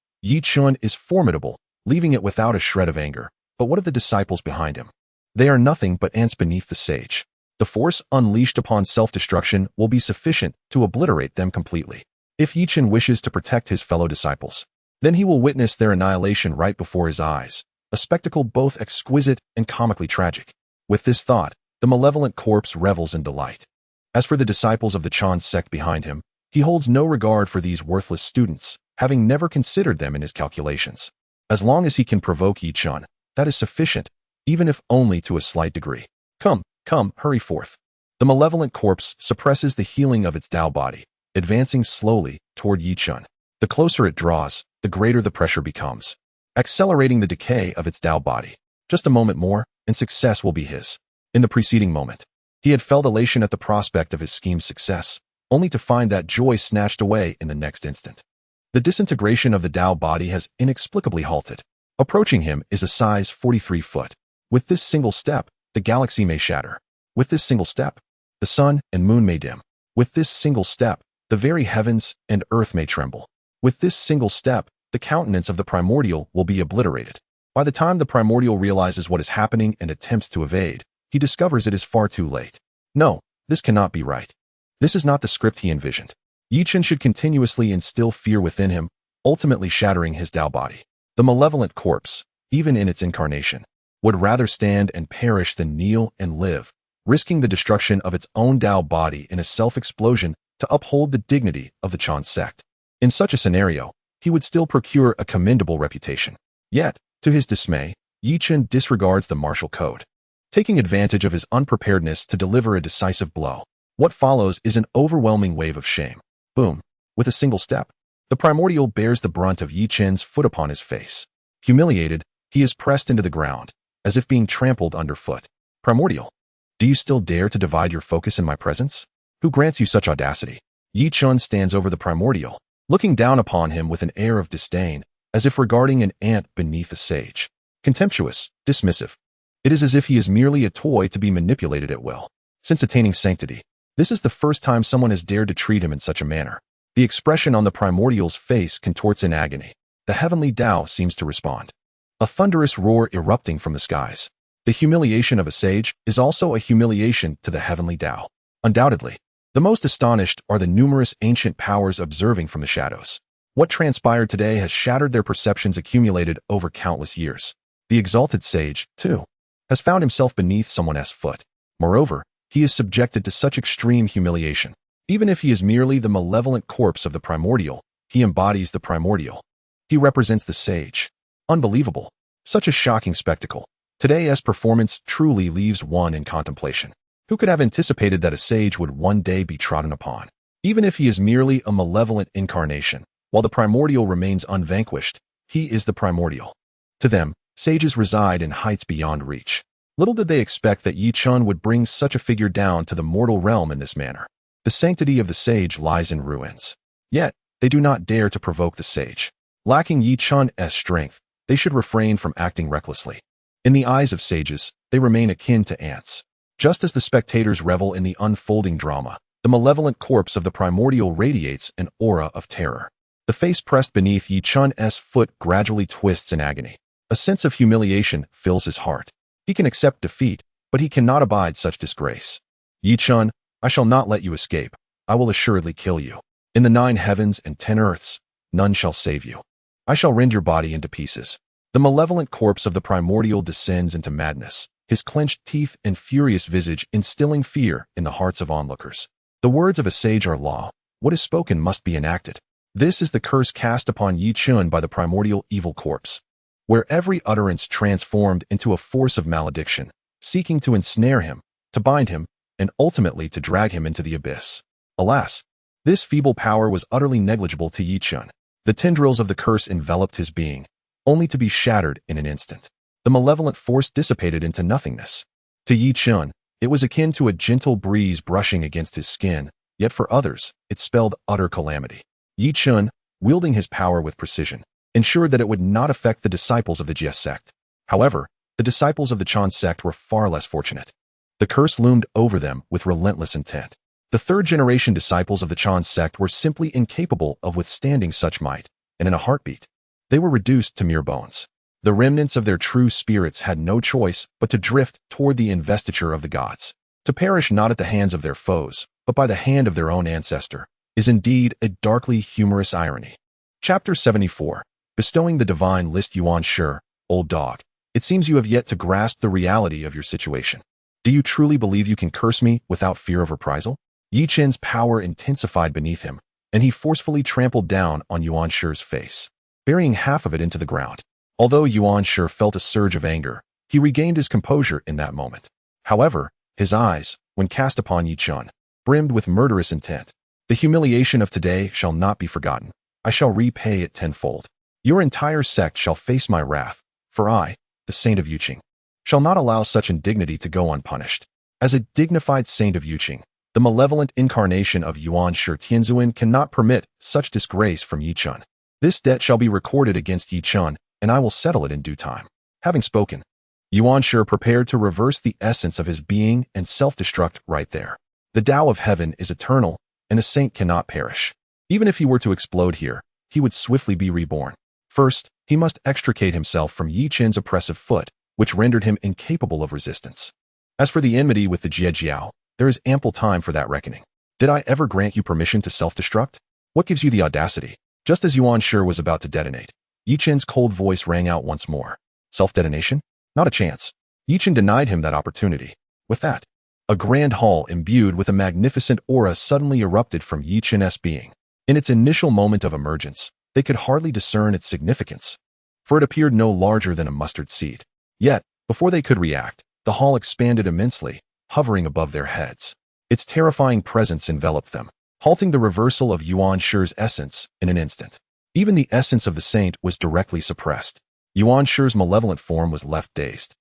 Chen is formidable, leaving it without a shred of anger. But what of the disciples behind him? They are nothing but ants beneath the sage. The force unleashed upon self-destruction will be sufficient to obliterate them completely. If Chen wishes to protect his fellow disciples, then he will witness their annihilation right before his eyes, a spectacle both exquisite and comically tragic. With this thought, the malevolent corpse revels in delight. As for the disciples of the Chen sect behind him, he holds no regard for these worthless students, having never considered them in his calculations. As long as he can provoke Chen, that is sufficient, even if only to a slight degree. Come, hurry forth. The malevolent corpse suppresses the healing of its Tao body, advancing slowly toward Chen. The closer it draws, the greater the pressure becomes, accelerating the decay of its Tao body. Just a moment more, and success will be his. In the preceding moment, he had felt elation at the prospect of his scheme's success, only to find that joy snatched away in the next instant. The disintegration of the Tao body has inexplicably halted. Approaching him is a size 43 foot. With this single step, the galaxy may shatter. With this single step, the sun and moon may dim. With this single step, the very heavens and earth may tremble. With this single step, the countenance of the primordial will be obliterated. By the time the primordial realizes what is happening and attempts to evade, he discovers it is far too late. No, this cannot be right. This is not the script he envisioned. Chen should continuously instill fear within him, ultimately shattering his Tao body. The malevolent corpse, even in its incarnation, would rather stand and perish than kneel and live, risking the destruction of its own Tao body in a self-explosion to uphold the dignity of the Chen sect. In such a scenario, he would still procure a commendable reputation. Yet, to his dismay, Chen disregards the martial code, taking advantage of his unpreparedness to deliver a decisive blow. What follows is an overwhelming wave of shame. Boom. With a single step, the primordial bears the brunt of Chen's foot upon his face. Humiliated, he is pressed into the ground, as if being trampled underfoot. Primordial, do you still dare to divide your focus in my presence? Who grants you such audacity? Chen stands over the primordial, looking down upon him with an air of disdain, as if regarding an ant beneath a sage. Contemptuous, dismissive. It is as if he is merely a toy to be manipulated at will. Since attaining sanctity, this is the first time someone has dared to treat him in such a manner. The expression on the primordial's face contorts in agony. The heavenly Tao seems to respond. A thunderous roar erupting from the skies. The humiliation of a sage is also a humiliation to the heavenly Tao. Undoubtedly, the most astonished are the numerous ancient powers observing from the shadows. What transpired today has shattered their perceptions accumulated over countless years. The exalted sage, too, has found himself beneath someone else's foot. Moreover, he is subjected to such extreme humiliation. Even if he is merely the malevolent corpse of the primordial, he embodies the primordial. He represents the sage. Unbelievable. Such a shocking spectacle. Today's performance truly leaves one in contemplation. Who could have anticipated that a sage would one day be trodden upon? Even if he is merely a malevolent incarnation, while the primordial remains unvanquished, he is the primordial. To them, sages reside in heights beyond reach. Little did they expect that Chen would bring such a figure down to the mortal realm in this manner. The sanctity of the sage lies in ruins. Yet, they do not dare to provoke the sage. Lacking Chen's strength, they should refrain from acting recklessly. In the eyes of sages, they remain akin to ants. Just as the spectators revel in the unfolding drama, the malevolent corpse of the primordial radiates an aura of terror. The face pressed beneath Chen's foot gradually twists in agony. A sense of humiliation fills his heart. He can accept defeat, but he cannot abide such disgrace. Chen, I shall not let you escape. I will assuredly kill you. In the 9 heavens and 10 earths, none shall save you. I shall rend your body into pieces. The malevolent corpse of the primordial descends into madness, his clenched teeth and furious visage instilling fear in the hearts of onlookers. The words of a sage are law. What is spoken must be enacted. This is the curse cast upon Chen by the primordial evil corpse, where every utterance transformed into a force of malediction, seeking to ensnare him, to bind him, and ultimately to drag him into the abyss. Alas, this feeble power was utterly negligible to Chen. The tendrils of the curse enveloped his being, only to be shattered in an instant. The malevolent force dissipated into nothingness. To Chen, it was akin to a gentle breeze brushing against his skin, Yet for others, it spelled utter calamity. Yi Chun, wielding his power with precision, ensured that it would not affect the disciples of the Jie Sect. However, the disciples of the Chen sect were far less fortunate. The curse loomed over them with relentless intent. The third-generation disciples of the Chen sect were simply incapable of withstanding such might, and in a heartbeat, they were reduced to mere bones. The remnants of their true spirits had no choice but to drift toward the investiture of the gods. To perish not at the hands of their foes, but by the hand of their own ancestor, is indeed a darkly humorous irony. Chapter 74. Bestowing the divine list. Yuan Shi, old dog. It seems you have yet to grasp the reality of your situation. Do you truly believe you can curse me without fear of reprisal? Yi Chen's power intensified beneath him, and he forcefully trampled down on Yuan Shi's face, burying half of it into the ground. Although Yuan Shi felt a surge of anger, he regained his composure in that moment. However, his eyes, when cast upon Yi Chen, brimmed with murderous intent. The humiliation of today shall not be forgotten. I shall repay it tenfold. Your entire sect shall face my wrath, for I, the saint of Yuqing, shall not allow such indignity to go unpunished. As a dignified saint of Yuqing, the malevolent incarnation of Yuan Shi Tianzuan cannot permit such disgrace from Yi Chen. This debt shall be recorded against Yi Chen, and I will settle it in due time. Having spoken, Yuan Shi prepared to reverse the essence of his being and self-destruct right there. The Tao of heaven is eternal, and a saint cannot perish. Even if he were to explode here, he would swiftly be reborn. First, he must extricate himself from Yi Chen's oppressive foot, which rendered him incapable of resistance. As for the enmity with the Jie Jiao, there is ample time for that reckoning. Did I ever grant you permission to self-destruct? What gives you the audacity? Just as Yuan Shi was about to detonate, Yi Chen's cold voice rang out once more. Self-detonation? Not a chance. Yi Chen denied him that opportunity. With that, a grand hall imbued with a magnificent aura suddenly erupted from Yi Chen's being. In its initial moment of emergence, they could hardly discern its significance, for it appeared no larger than a mustard seed. Yet, before they could react, the hall expanded immensely, hovering above their heads. Its terrifying presence enveloped them, halting the reversal of Yuan Shi's essence in an instant. Even the essence of the saint was directly suppressed. Yuan Shi's malevolent form was left dazed,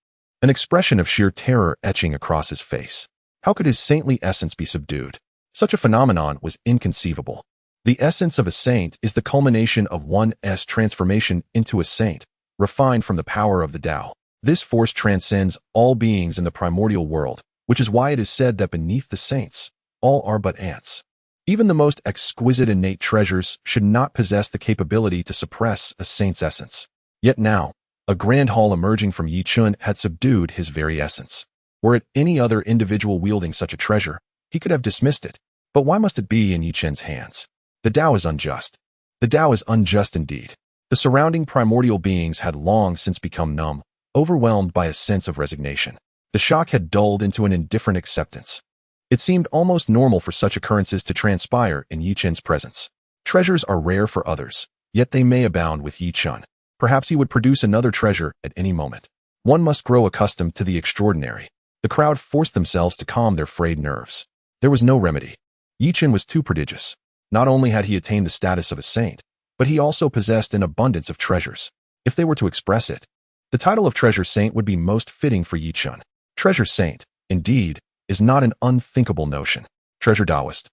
an expression of sheer terror etching across his face. How could his saintly essence be subdued? Such a phenomenon was inconceivable. The essence of a saint is the culmination of one's transformation into a saint, refined from the power of the Tao. This force transcends all beings in the primordial world, which is why it is said that beneath the saints, all are but ants. Even the most exquisite innate treasures should not possess the capability to suppress a saint's essence. Yet now, a grand hall emerging from Yi Chen had subdued his very essence. Were it any other individual wielding such a treasure, he could have dismissed it. But why must it be in Yi Chen's hands? The Tao is unjust. The Tao is unjust indeed. The surrounding primordial beings had long since become numb, overwhelmed by a sense of resignation. The shock had dulled into an indifferent acceptance. It seemed almost normal for such occurrences to transpire in Yi Chen's presence. Treasures are rare for others, yet they may abound with Yi Chen. Perhaps he would produce another treasure at any moment. One must grow accustomed to the extraordinary. The crowd forced themselves to calm their frayed nerves. There was no remedy. Yi Chen was too prodigious. Not only had he attained the status of a saint, but he also possessed an abundance of treasures. If they were to express it, the title of Treasure Saint would be most fitting for Yi Chen. Treasure Saint, indeed, is not an unthinkable notion. Treasure Taoist,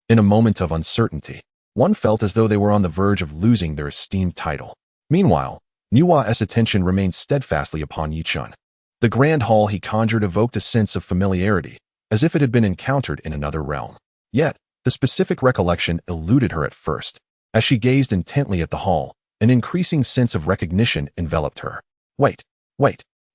In a moment of uncertainty, one felt as though they were on the verge of losing their esteemed title. Meanwhile, Nua's attention remained steadfastly upon Yi Chen. The grand hall he conjured evoked a sense of familiarity, as if it had been encountered in another realm. Yet, the specific recollection eluded her at first. As she gazed intently at the hall, an increasing sense of recognition enveloped her. Wait,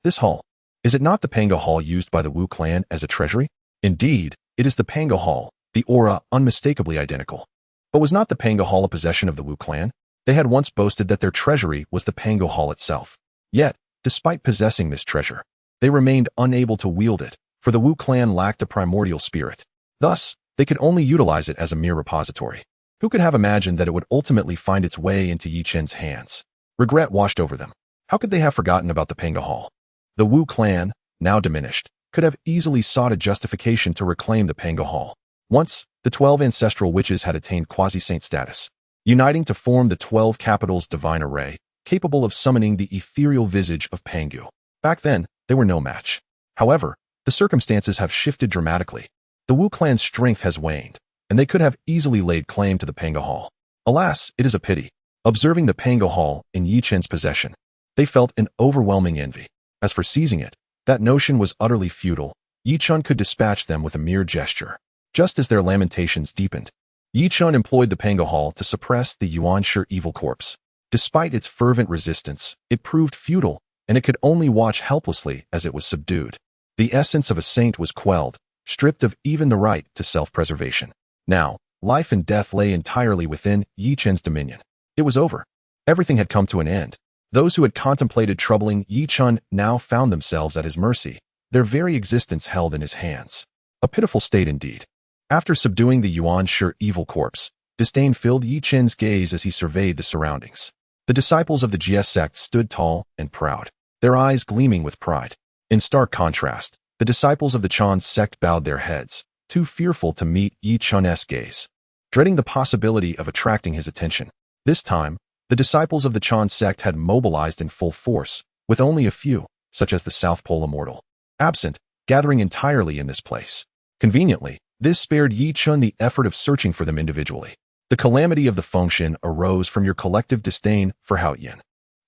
this hall. Is it not the Pango Hall used by the Wu clan as a treasury? Indeed, it is the Pango Hall, the aura unmistakably identical. But was not the Pango Hall a possession of the Wu clan? They had once boasted that their treasury was the Pango Hall itself. Yet, despite possessing this treasure, they remained unable to wield it, for the Wu clan lacked a primordial spirit. Thus, they could only utilize it as a mere repository. Who could have imagined that it would ultimately find its way into Yi Chen's hands? Regret washed over them. How could they have forgotten about the Pango Hall? The Wu clan, now diminished, could have easily sought a justification to reclaim the Pango Hall. Once, the 12 ancestral witches had attained quasi-saint status, uniting to form the 12 capitals divine array, capable of summoning the ethereal visage of Pangu. Back then, they were no match. However, the circumstances have shifted dramatically. The Wu clan's strength has waned, and they could have easily laid claim to the Pango Hall. Alas, it is a pity. Observing the Pango Hall in Yi Chen's possession, they felt an overwhelming envy. As for seizing it, that notion was utterly futile. Yi Chen could dispatch them with a mere gesture. Just as their lamentations deepened, Yi Chen employed the Pango Hall to suppress the Yuan Shi evil corpse. Despite its fervent resistance, it proved futile, and it could only watch helplessly as it was subdued. The essence of a saint was quelled, stripped of even the right to self-preservation. Now, life and death lay entirely within Yi Chen's dominion. It was over. Everything had come to an end. Those who had contemplated troubling Yi Chen now found themselves at his mercy, their very existence held in his hands. A pitiful state indeed. After subduing the Yuan Shi evil corpse, disdain filled Yi Chen's gaze as he surveyed the surroundings. The disciples of the Jie Sect stood tall and proud, their eyes gleaming with pride. In stark contrast, the disciples of the Chen sect bowed their heads, too fearful to meet Yi Chen's gaze, dreading the possibility of attracting his attention. This time, the disciples of the Chen sect had mobilized in full force, with only a few, such as the South Pole Immortal, absent, gathering entirely in this place. Conveniently, this spared Yi Chen the effort of searching for them individually. The calamity of the function arose from your collective disdain for Haoyan.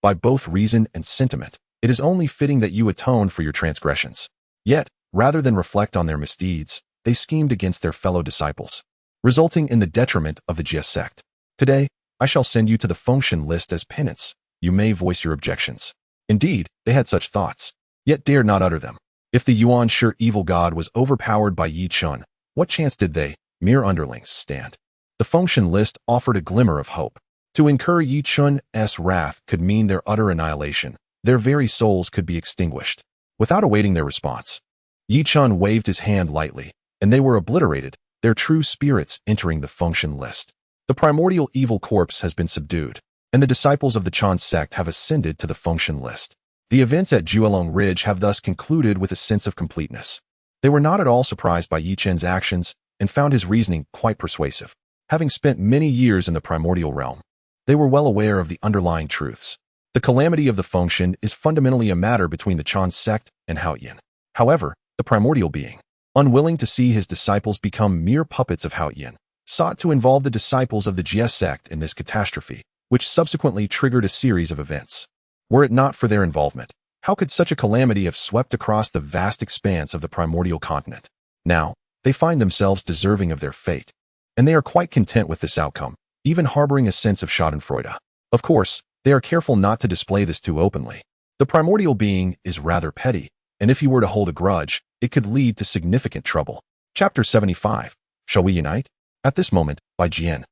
By both reason and sentiment, it is only fitting that you atone for your transgressions. Yet, rather than reflect on their misdeeds, they schemed against their fellow disciples, resulting in the detriment of the Jie Sect. Today, I shall send you to the function list as penance. You may voice your objections. Indeed, they had such thoughts, yet dared not utter them. If the Yuan Shi evil god was overpowered by Yi Chen, what chance did they, mere underlings, stand? The function list offered a glimmer of hope. To incur Yi Chen's wrath could mean their utter annihilation. Their very souls could be extinguished. Without awaiting their response, Yi Chen waved his hand lightly, and they were obliterated, their true spirits entering the function list. The primordial evil corpse has been subdued, and the disciples of the Chen sect have ascended to the function list. The events at Juelong Ridge have thus concluded with a sense of completeness. They were not at all surprised by Yi Chen's actions and found his reasoning quite persuasive. Having spent many years in the primordial realm, they were well aware of the underlying truths. The calamity of the function is fundamentally a matter between the Chen sect and Haoyan. However, the primordial being, unwilling to see his disciples become mere puppets of Haoyan, sought to involve the disciples of the Jie sect in this catastrophe, which subsequently triggered a series of events. Were it not for their involvement, how could such a calamity have swept across the vast expanse of the primordial continent? Now, they find themselves deserving of their fate, and they are quite content with this outcome, even harboring a sense of schadenfreude. Of course, they are careful not to display this too openly. The primordial being is rather petty, and if he were to hold a grudge, it could lead to significant trouble. Chapter 75. Shall we unite? At this moment, Bai Jian,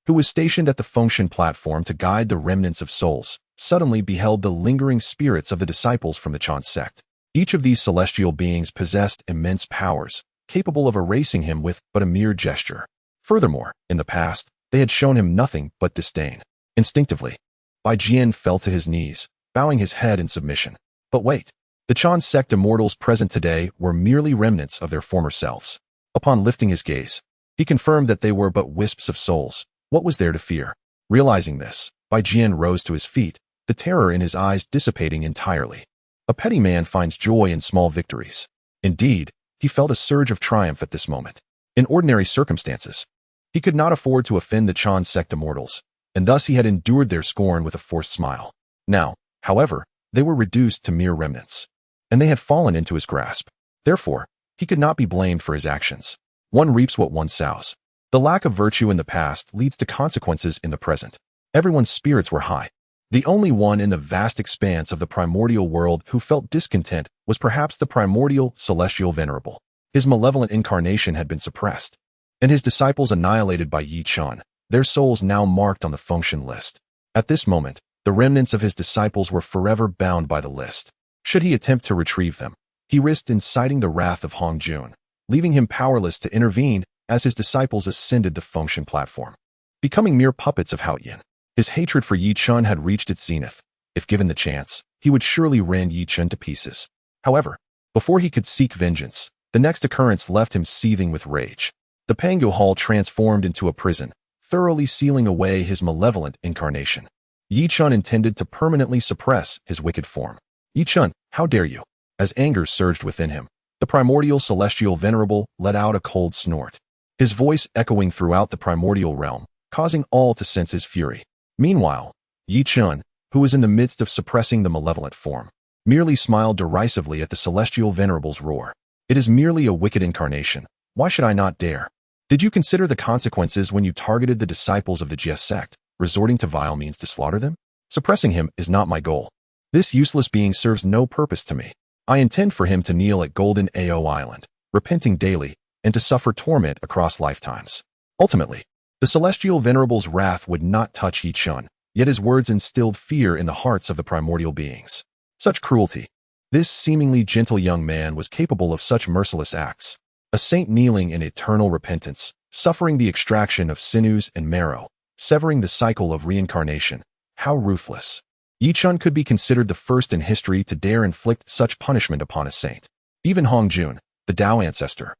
who was stationed at the function platform to guide the remnants of souls, suddenly beheld the lingering spirits of the disciples from the Chen sect. Each of these celestial beings possessed immense powers, capable of erasing him with but a mere gesture. Furthermore, in the past, they had shown him nothing but disdain. Instinctively, Bai Jian fell to his knees, bowing his head in submission. But wait, the Chen sect immortals present today were merely remnants of their former selves. Upon lifting his gaze, he confirmed that they were but wisps of souls. What was there to fear? Realizing this, Bai Jian rose to his feet, the terror in his eyes dissipating entirely. A petty man finds joy in small victories. Indeed, he felt a surge of triumph at this moment. In ordinary circumstances, he could not afford to offend the Chen sect immortals, and thus he had endured their scorn with a forced smile. Now, however, they were reduced to mere remnants, and they had fallen into his grasp. Therefore, he could not be blamed for his actions. One reaps what one sows. The lack of virtue in the past leads to consequences in the present. Everyone's spirits were high. The only one in the vast expanse of the primordial world who felt discontent was perhaps the primordial celestial venerable. His malevolent incarnation had been suppressed, and his disciples annihilated by Yi Chen, their souls now marked on the function list. At this moment, the remnants of his disciples were forever bound by the list. Should he attempt to retrieve them, he risked inciting the wrath of Hong Jun, leaving him powerless to intervene as his disciples ascended the function platform. Becoming mere puppets of Haoyan, his hatred for Yi Chen had reached its zenith. If given the chance, he would surely rend Yi Chen to pieces. However, before he could seek vengeance, the next occurrence left him seething with rage. The Pango Hall transformed into a prison, thoroughly sealing away his malevolent incarnation. Yi Chen intended to permanently suppress his wicked form. Yi Chen, how dare you? As anger surged within him, the primordial celestial venerable let out a cold snort. his voice echoing throughout the primordial realm, causing all to sense his fury. Meanwhile, Yi Chun, who was in the midst of suppressing the malevolent form, merely smiled derisively at the celestial venerable's roar. It is merely a wicked incarnation. Why should I not dare? Did you consider the consequences when you targeted the disciples of the Jie Sect, resorting to vile means to slaughter them? Suppressing him is not my goal. This useless being serves no purpose to me. I intend for him to kneel at Golden Ao Island, repenting daily, and to suffer torment across lifetimes. Ultimately, the celestial venerable's wrath would not touch Yi Chun, yet his words instilled fear in the hearts of the primordial beings. Such cruelty. This seemingly gentle young man was capable of such merciless acts. A saint kneeling in eternal repentance, suffering the extraction of sinews and marrow, severing the cycle of reincarnation. How ruthless. Yi Chun could be considered the first in history to dare inflict such punishment upon a saint. Even Hong Jun, the Tao ancestor,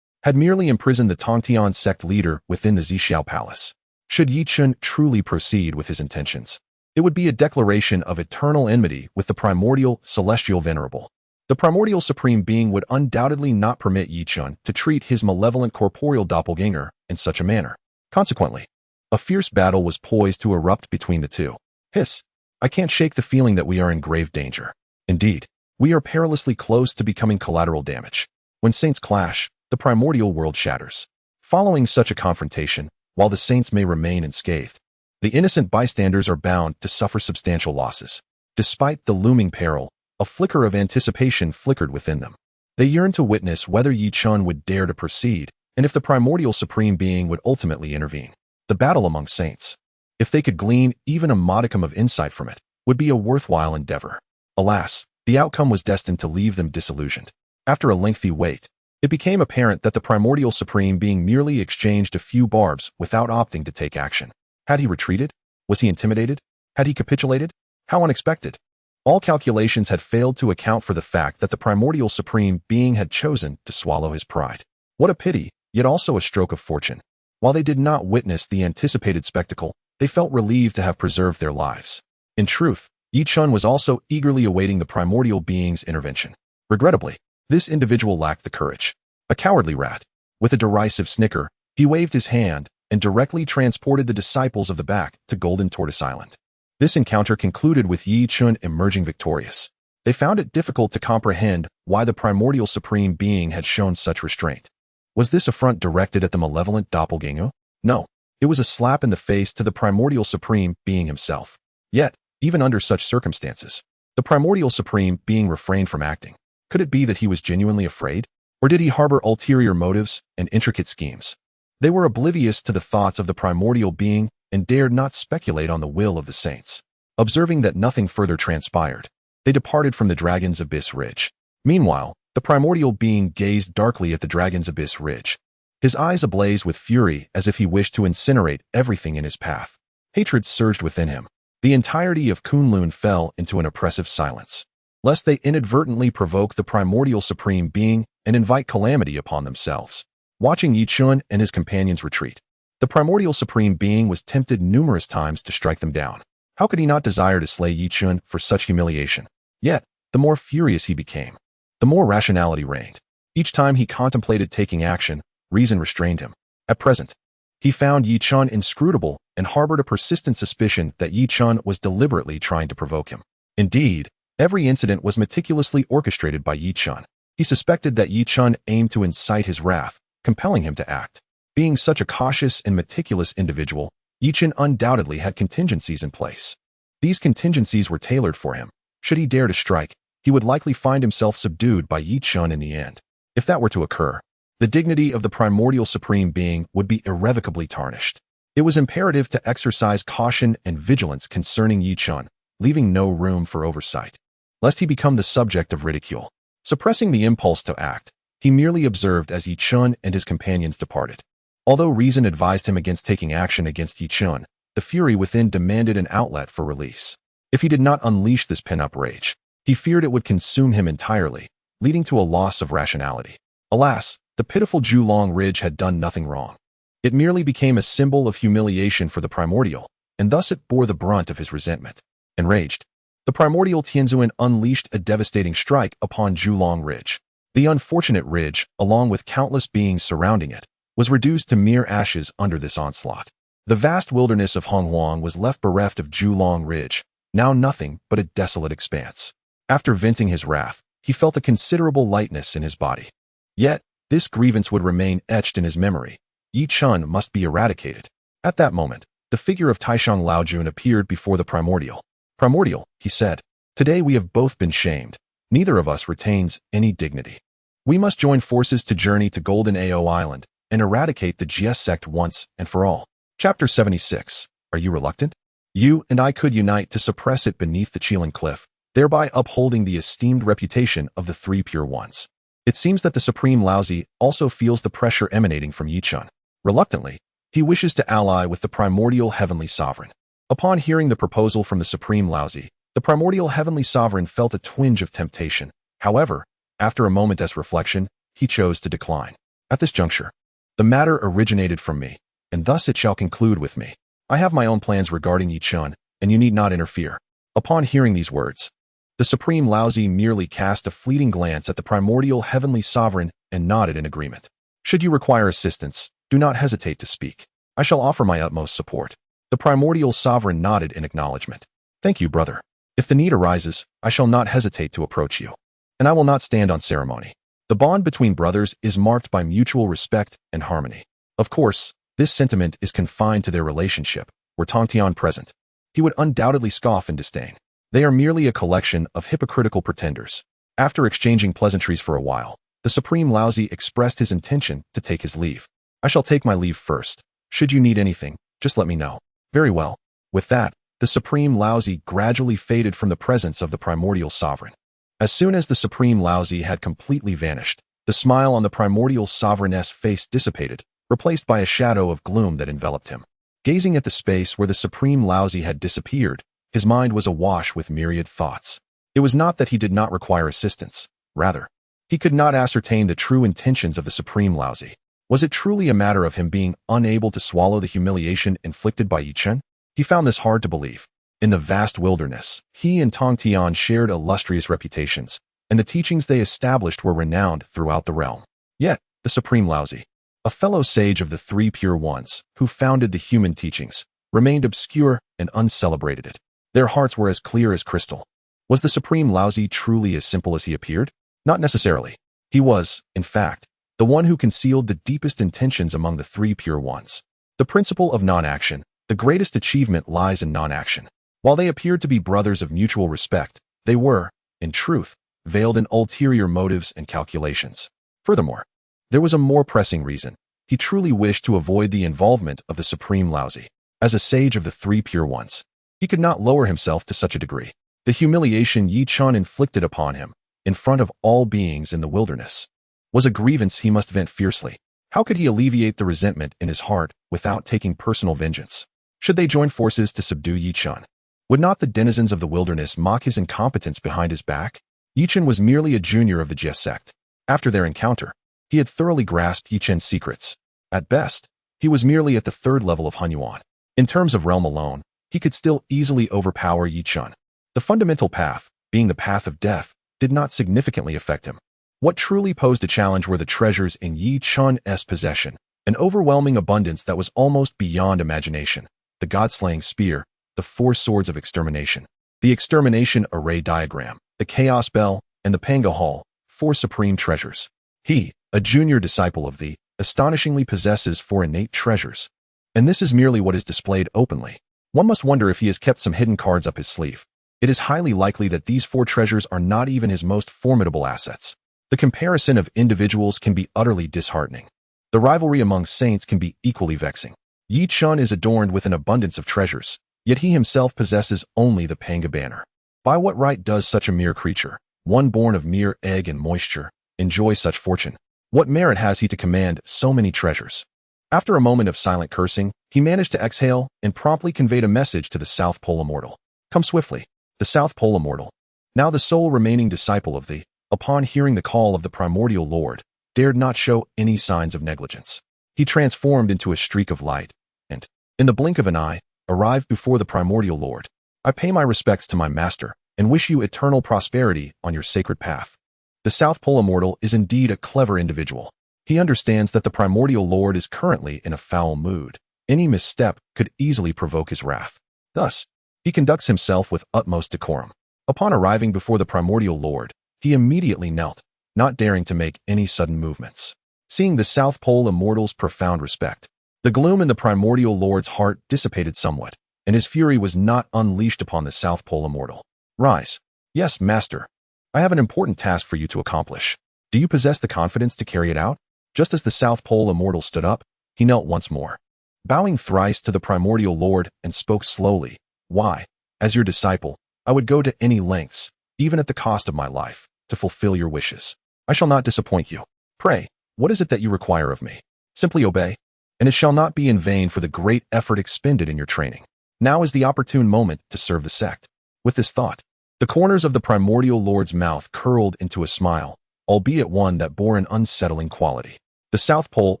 had merely imprisoned the Tongtian sect leader within the San Xiao palace. Should Yi Chun truly proceed with his intentions, it would be a declaration of eternal enmity with the primordial celestial venerable. The primordial supreme being would undoubtedly not permit Yi Chun to treat his malevolent corporeal doppelganger in such a manner. Consequently, a fierce battle was poised to erupt between the two. Hiss! I can't shake the feeling that we are in grave danger. Indeed, we are perilously close to becoming collateral damage. When saints clash, the primordial world shatters. Following such a confrontation, while the saints may remain unscathed, the innocent bystanders are bound to suffer substantial losses. Despite the looming peril, a flicker of anticipation flickered within them. They yearned to witness whether Yi Chun would dare to proceed, and if the primordial supreme being would ultimately intervene. The battle among saints, if they could glean even a modicum of insight from it, would be a worthwhile endeavor. Alas, the outcome was destined to leave them disillusioned. After a lengthy wait, it became apparent that the primordial supreme being merely exchanged a few barbs without opting to take action. Had he retreated? Was he intimidated? Had he capitulated? How unexpected! All calculations had failed to account for the fact that the primordial supreme being had chosen to swallow his pride. What a pity, yet also a stroke of fortune. While they did not witness the anticipated spectacle, they felt relieved to have preserved their lives. In truth, Yi Chun was also eagerly awaiting the primordial being's intervention. Regrettably, this individual lacked the courage. A cowardly rat. With a derisive snicker, he waved his hand and directly transported the disciples of the back to Golden Tortoise Island. This encounter concluded with Yi Chun emerging victorious. They found it difficult to comprehend why the primordial supreme being had shown such restraint. Was this affront directed at the malevolent doppelganger? No. It was a slap in the face to the primordial supreme being himself. Yet, even under such circumstances, the primordial supreme being refrained from acting. Could it be that he was genuinely afraid? Or did he harbor ulterior motives and intricate schemes? They were oblivious to the thoughts of the primordial being and dared not speculate on the will of the saints. Observing that nothing further transpired, they departed from the Dragon's Abyss Ridge. Meanwhile, the primordial being gazed darkly at the Dragon's Abyss Ridge, his eyes ablaze with fury as if he wished to incinerate everything in his path. Hatred surged within him. The entirety of Kunlun fell into an oppressive silence, lest they inadvertently provoke the primordial supreme being and invite calamity upon themselves. Watching Yi Chun and his companions retreat, the primordial supreme being was tempted numerous times to strike them down. How could he not desire to slay Yi Chun for such humiliation? Yet, the more furious he became, the more rationality reigned. Each time he contemplated taking action, reason restrained him. At present, he found Yi Chun inscrutable and harbored a persistent suspicion that Yi Chun was deliberately trying to provoke him. Indeed, every incident was meticulously orchestrated by Yi Chun. He suspected that Yi Chun aimed to incite his wrath, compelling him to act. Being such a cautious and meticulous individual, Yi Chun undoubtedly had contingencies in place. These contingencies were tailored for him. Should he dare to strike, he would likely find himself subdued by Yi Chun in the end. If that were to occur, the dignity of the primordial supreme being would be irrevocably tarnished. It was imperative to exercise caution and vigilance concerning Yi Chun, leaving no room for oversight, lest he become the subject of ridicule. Suppressing the impulse to act, he merely observed as Yi Chun and his companions departed. Although reason advised him against taking action against Yi Chun, the fury within demanded an outlet for release. If he did not unleash this pent-up rage, he feared it would consume him entirely, leading to a loss of rationality. Alas, the pitiful Shouyang Ridge had done nothing wrong. It merely became a symbol of humiliation for the primordial, and thus it bore the brunt of his resentment. Enraged, the primordial Tianzuan unleashed a devastating strike upon Shouyang Ridge. The unfortunate ridge, along with countless beings surrounding it, was reduced to mere ashes under this onslaught. The vast wilderness of Honghuang was left bereft of Julong Ridge, now nothing but a desolate expanse. After venting his wrath, he felt a considerable lightness in his body. Yet, this grievance would remain etched in his memory. Yi Chun must be eradicated. At that moment, the figure of Taishang Laojun appeared before the Primordial. Primordial, he said, today we have both been shamed. Neither of us retains any dignity. We must join forces to journey to Golden Ao Island and eradicate the Jie Sect once and for all. Chapter 76. Are you reluctant? You and I could unite to suppress it beneath the Qilan Cliff, thereby upholding the esteemed reputation of the Three Pure Ones. It seems that the Supreme Laozi also feels the pressure emanating from Yi Chun. Reluctantly, he wishes to ally with the Primordial Heavenly Sovereign. Upon hearing the proposal from the Supreme Laozi, the Primordial Heavenly Sovereign felt a twinge of temptation. However, after a moment's reflection, he chose to decline. At this juncture, the matter originated from me, and thus it shall conclude with me. I have my own plans regarding Yi Chun, and you need not interfere. Upon hearing these words, the Supreme Laozi merely cast a fleeting glance at the Primordial Heavenly Sovereign and nodded in agreement. Should you require assistance, do not hesitate to speak. I shall offer my utmost support. The Primordial Sovereign nodded in acknowledgement. Thank you, brother. If the need arises, I shall not hesitate to approach you. And I will not stand on ceremony. The bond between brothers is marked by mutual respect and harmony. Of course, this sentiment is confined to their relationship. Were Tongtian present, he would undoubtedly scoff in disdain. They are merely a collection of hypocritical pretenders. After exchanging pleasantries for a while, the Supreme Laozi expressed his intention to take his leave. I shall take my leave first. Should you need anything, just let me know. Very well. With that, the Supreme Laozi gradually faded from the presence of the Primordial Sovereign. As soon as the Supreme Laozi had completely vanished, the smile on the Primordial Sovereign's face dissipated, replaced by a shadow of gloom that enveloped him. Gazing at the space where the Supreme Laozi had disappeared, his mind was awash with myriad thoughts. It was not that he did not require assistance. Rather, he could not ascertain the true intentions of the Supreme Laozi. Was it truly a matter of him being unable to swallow the humiliation inflicted by Yi Chun? He found this hard to believe. In the vast wilderness, he and Tongtian shared illustrious reputations, and the teachings they established were renowned throughout the realm. Yet, the Supreme Laozi, a fellow sage of the Three Pure Ones, who founded the human teachings, remained obscure and uncelebrated. Their hearts were as clear as crystal. Was the Supreme Laozi truly as simple as he appeared? Not necessarily. He was, in fact, the one who concealed the deepest intentions among the Three Pure Ones. The principle of non-action, the greatest achievement lies in non-action. While they appeared to be brothers of mutual respect, they were, in truth, veiled in ulterior motives and calculations. Furthermore, there was a more pressing reason. He truly wished to avoid the involvement of the Supreme Laozi. As a sage of the Three Pure Ones, he could not lower himself to such a degree. The humiliation Yi Chun inflicted upon him, in front of all beings in the wilderness, was a grievance he must vent fiercely. How could he alleviate the resentment in his heart without taking personal vengeance? Should they join forces to subdue Yi Chun? Would not the denizens of the wilderness mock his incompetence behind his back? Yi Chun was merely a junior of the Jie Sect. After their encounter, he had thoroughly grasped Yi Chun's secrets. At best, he was merely at the third level of Hunyuan. In terms of realm alone, he could still easily overpower Yi Chun. The fundamental path, being the path of death, did not significantly affect him. What truly posed a challenge were the treasures in Yi Chun's possession, an overwhelming abundance that was almost beyond imagination. The God-slaying spear, the 4 swords of extermination, the extermination array diagram, the chaos bell, and the Panga Hall, 4 supreme treasures. He, a junior disciple of the, astonishingly possesses 4 innate treasures. And this is merely what is displayed openly. One must wonder if he has kept some hidden cards up his sleeve. It is highly likely that these 4 treasures are not even his most formidable assets. The comparison of individuals can be utterly disheartening. The rivalry among saints can be equally vexing. Yi Chun is adorned with an abundance of treasures, yet he himself possesses only the Panga banner. By what right does such a mere creature, one born of mere egg and moisture, enjoy such fortune? What merit has he to command so many treasures? After a moment of silent cursing, he managed to exhale and promptly conveyed a message to the South Pole Immortal. Come swiftly. The South Pole Immortal, now the sole remaining disciple of the, upon hearing the call of the Primordial Lord, dared not show any signs of negligence. He transformed into a streak of light, and, in the blink of an eye, arrived before the Primordial Lord. I pay my respects to my master, and wish you eternal prosperity on your sacred path. The South Pole Immortal is indeed a clever individual. He understands that the Primordial Lord is currently in a foul mood. Any misstep could easily provoke his wrath. Thus, he conducts himself with utmost decorum. Upon arriving before the Primordial Lord, he immediately knelt, not daring to make any sudden movements. Seeing the South Pole Immortal's profound respect, the gloom in the Primordial Lord's heart dissipated somewhat, and his fury was not unleashed upon the South Pole Immortal. Rise. Yes, Master. I have an important task for you to accomplish. Do you possess the confidence to carry it out? Just as the South Pole Immortal stood up, he knelt once more, bowing thrice to the Primordial Lord, and spoke slowly. Why, as your disciple, I would go to any lengths, even at the cost of my life, to fulfill your wishes. I shall not disappoint you. Pray, what is it that you require of me? Simply obey, and it shall not be in vain for the great effort expended in your training. Now is the opportune moment to serve the sect. With this thought, the corners of the Primordial Lord's mouth curled into a smile, albeit one that bore an unsettling quality. The South Pole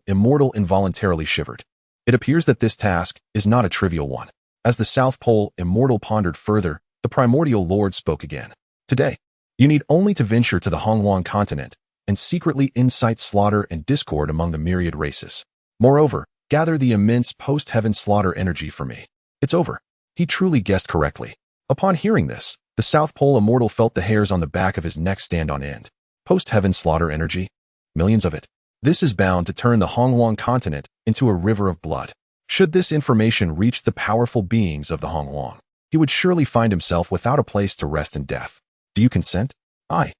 Immortal involuntarily shivered. It appears that this task is not a trivial one. As the South Pole Immortal pondered further, the Primordial Lord spoke again. Today, you need only to venture to the Hongwang continent and secretly incite slaughter and discord among the myriad races. Moreover, gather the immense post-heaven slaughter energy for me. It's over. He truly guessed correctly. Upon hearing this, the South Pole Immortal felt the hairs on the back of his neck stand on end. Post-heaven slaughter energy? Millions of it. This is bound to turn the Hongwang continent into a river of blood. Should this information reach the powerful beings of the Hongwang, he would surely find himself without a place to rest in death. Do you consent? Aye.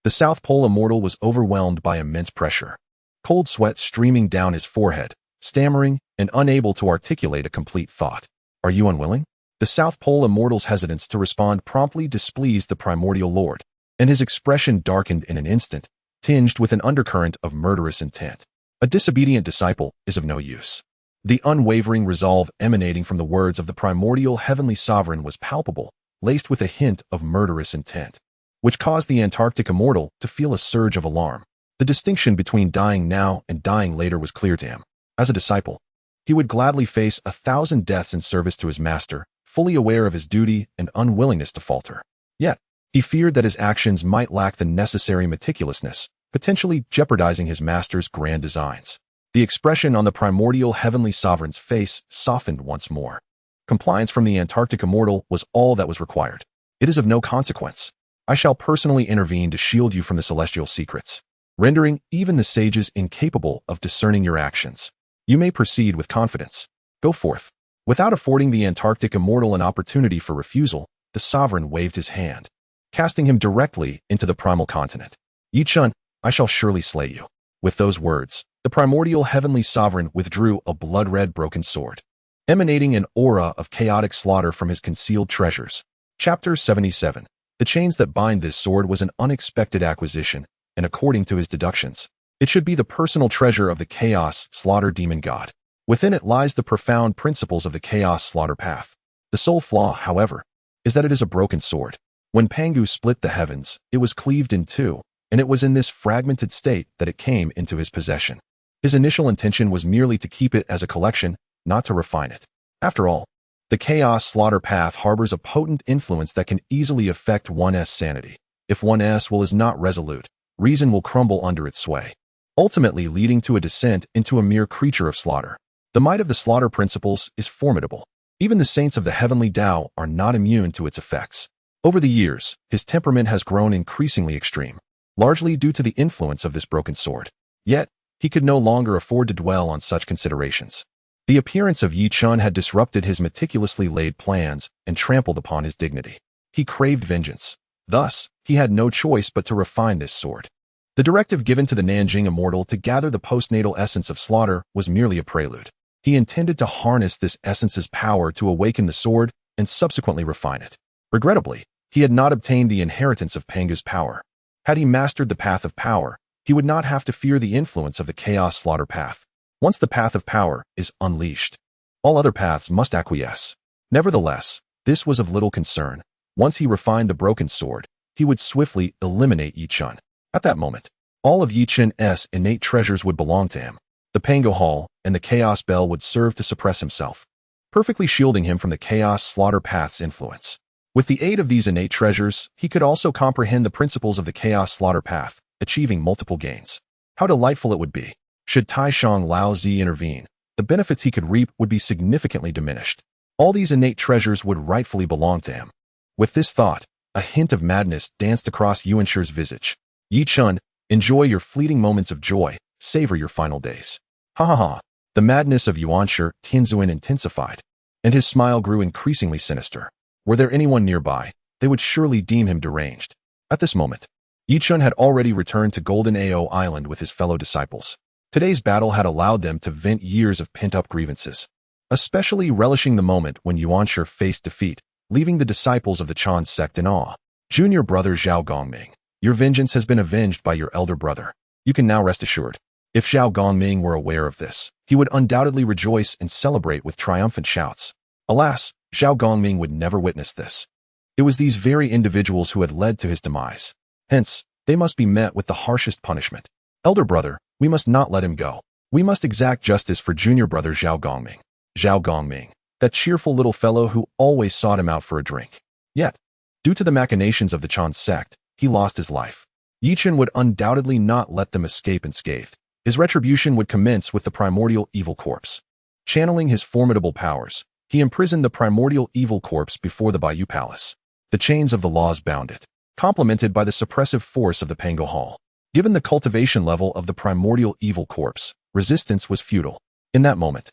The South Pole Immortal was overwhelmed by immense pressure. Cold sweat streaming down his forehead, stammering and unable to articulate a complete thought. Are you unwilling? The South Pole Immortal's hesitance to respond promptly displeased the Primordial Lord, and his expression darkened in an instant, tinged with an undercurrent of murderous intent. A disobedient disciple is of no use. The unwavering resolve emanating from the words of the Primordial Heavenly Sovereign was palpable, laced with a hint of murderous intent, which caused the Antarctic Immortal to feel a surge of alarm. The distinction between dying now and dying later was clear to him. As a disciple, he would gladly face 1,000 deaths in service to his master, fully aware of his duty and unwillingness to falter. Yet, he feared that his actions might lack the necessary meticulousness, potentially jeopardizing his master's grand designs. The expression on the Primordial Heavenly Sovereign's face softened once more. Compliance from the Antarctic Immortal was all that was required. It is of no consequence. I shall personally intervene to shield you from the celestial secrets, rendering even the sages incapable of discerning your actions. You may proceed with confidence. Go forth. Without affording the Antarctic Immortal an opportunity for refusal, the sovereign waved his hand, casting him directly into the primal continent. Yi Chen, I shall surely slay you. With those words, the Primordial Heavenly Sovereign withdrew a blood-red broken sword, emanating an aura of chaotic slaughter from his concealed treasures. Chapter 77. The chains that bind this sword was an unexpected acquisition, and according to his deductions, it should be the personal treasure of the Chaos Slaughter Demon God. Within it lies the profound principles of the Chaos Slaughter Path. The sole flaw, however, is that it is a broken sword. When Pangu split the heavens, it was cleaved in two, and it was in this fragmented state that it came into his possession. His initial intention was merely to keep it as a collection, not to refine it. After all, the Chaos Slaughter Path harbors a potent influence that can easily affect one's sanity. If one's will is not resolute, reason will crumble under its sway, ultimately leading to a descent into a mere creature of slaughter. The might of the slaughter principles is formidable. Even the saints of the heavenly Tao are not immune to its effects. Over the years, his temperament has grown increasingly extreme, largely due to the influence of this broken sword. Yet, he could no longer afford to dwell on such considerations. The appearance of Yi Chen had disrupted his meticulously laid plans and trampled upon his dignity. He craved vengeance. Thus, he had no choice but to refine this sword. The directive given to the Nanjing Immortal to gather the postnatal essence of slaughter was merely a prelude. He intended to harness this essence's power to awaken the sword and subsequently refine it. Regrettably, he had not obtained the inheritance of Pangu's power. Had he mastered the path of power, he would not have to fear the influence of the Chaos Slaughter Path. Once the path of power is unleashed, all other paths must acquiesce. Nevertheless, this was of little concern. Once he refined the broken sword, he would swiftly eliminate Yi Chen. At that moment, all of Yi Chen's innate treasures would belong to him. The Pango Hall and the Chaos Bell would serve to suppress himself, perfectly shielding him from the Chaos Slaughter Path's influence. With the aid of these innate treasures, he could also comprehend the principles of the Chaos Slaughter Path, achieving multiple gains. How delightful it would be. Should Taishang Laozi intervene, the benefits he could reap would be significantly diminished. All these innate treasures would rightfully belong to him. With this thought, a hint of madness danced across Yuan Shi's visage. Yi Chun, enjoy your fleeting moments of joy, savor your final days. Ha ha ha. The madness of Yuan Shi Tianzuan intensified, and his smile grew increasingly sinister. Were there anyone nearby, they would surely deem him deranged. At this moment, Yi Chun had already returned to Golden Ao Island with his fellow disciples. Today's battle had allowed them to vent years of pent-up grievances, especially relishing the moment when Yuan Shi faced defeat, leaving the disciples of the Chen sect in awe. Junior brother Zhao Gongming, your vengeance has been avenged by your elder brother. You can now rest assured. If Zhao Gongming were aware of this, he would undoubtedly rejoice and celebrate with triumphant shouts. Alas, Zhao Gongming would never witness this. It was these very individuals who had led to his demise. Hence, they must be met with the harshest punishment. Elder brother, we must not let him go. We must exact justice for junior brother Zhao Gongming. Zhao Gongming, that cheerful little fellow who always sought him out for a drink. Yet, due to the machinations of the Chen sect, he lost his life. Yi Chun would undoubtedly not let them escape unscathed. His retribution would commence with the primordial evil corpse. Channeling his formidable powers, he imprisoned the primordial evil corpse before the Bayou Palace. The chains of the laws bound it, complemented by the suppressive force of the Pango Hall. Given the cultivation level of the primordial evil corpse, resistance was futile. In that moment,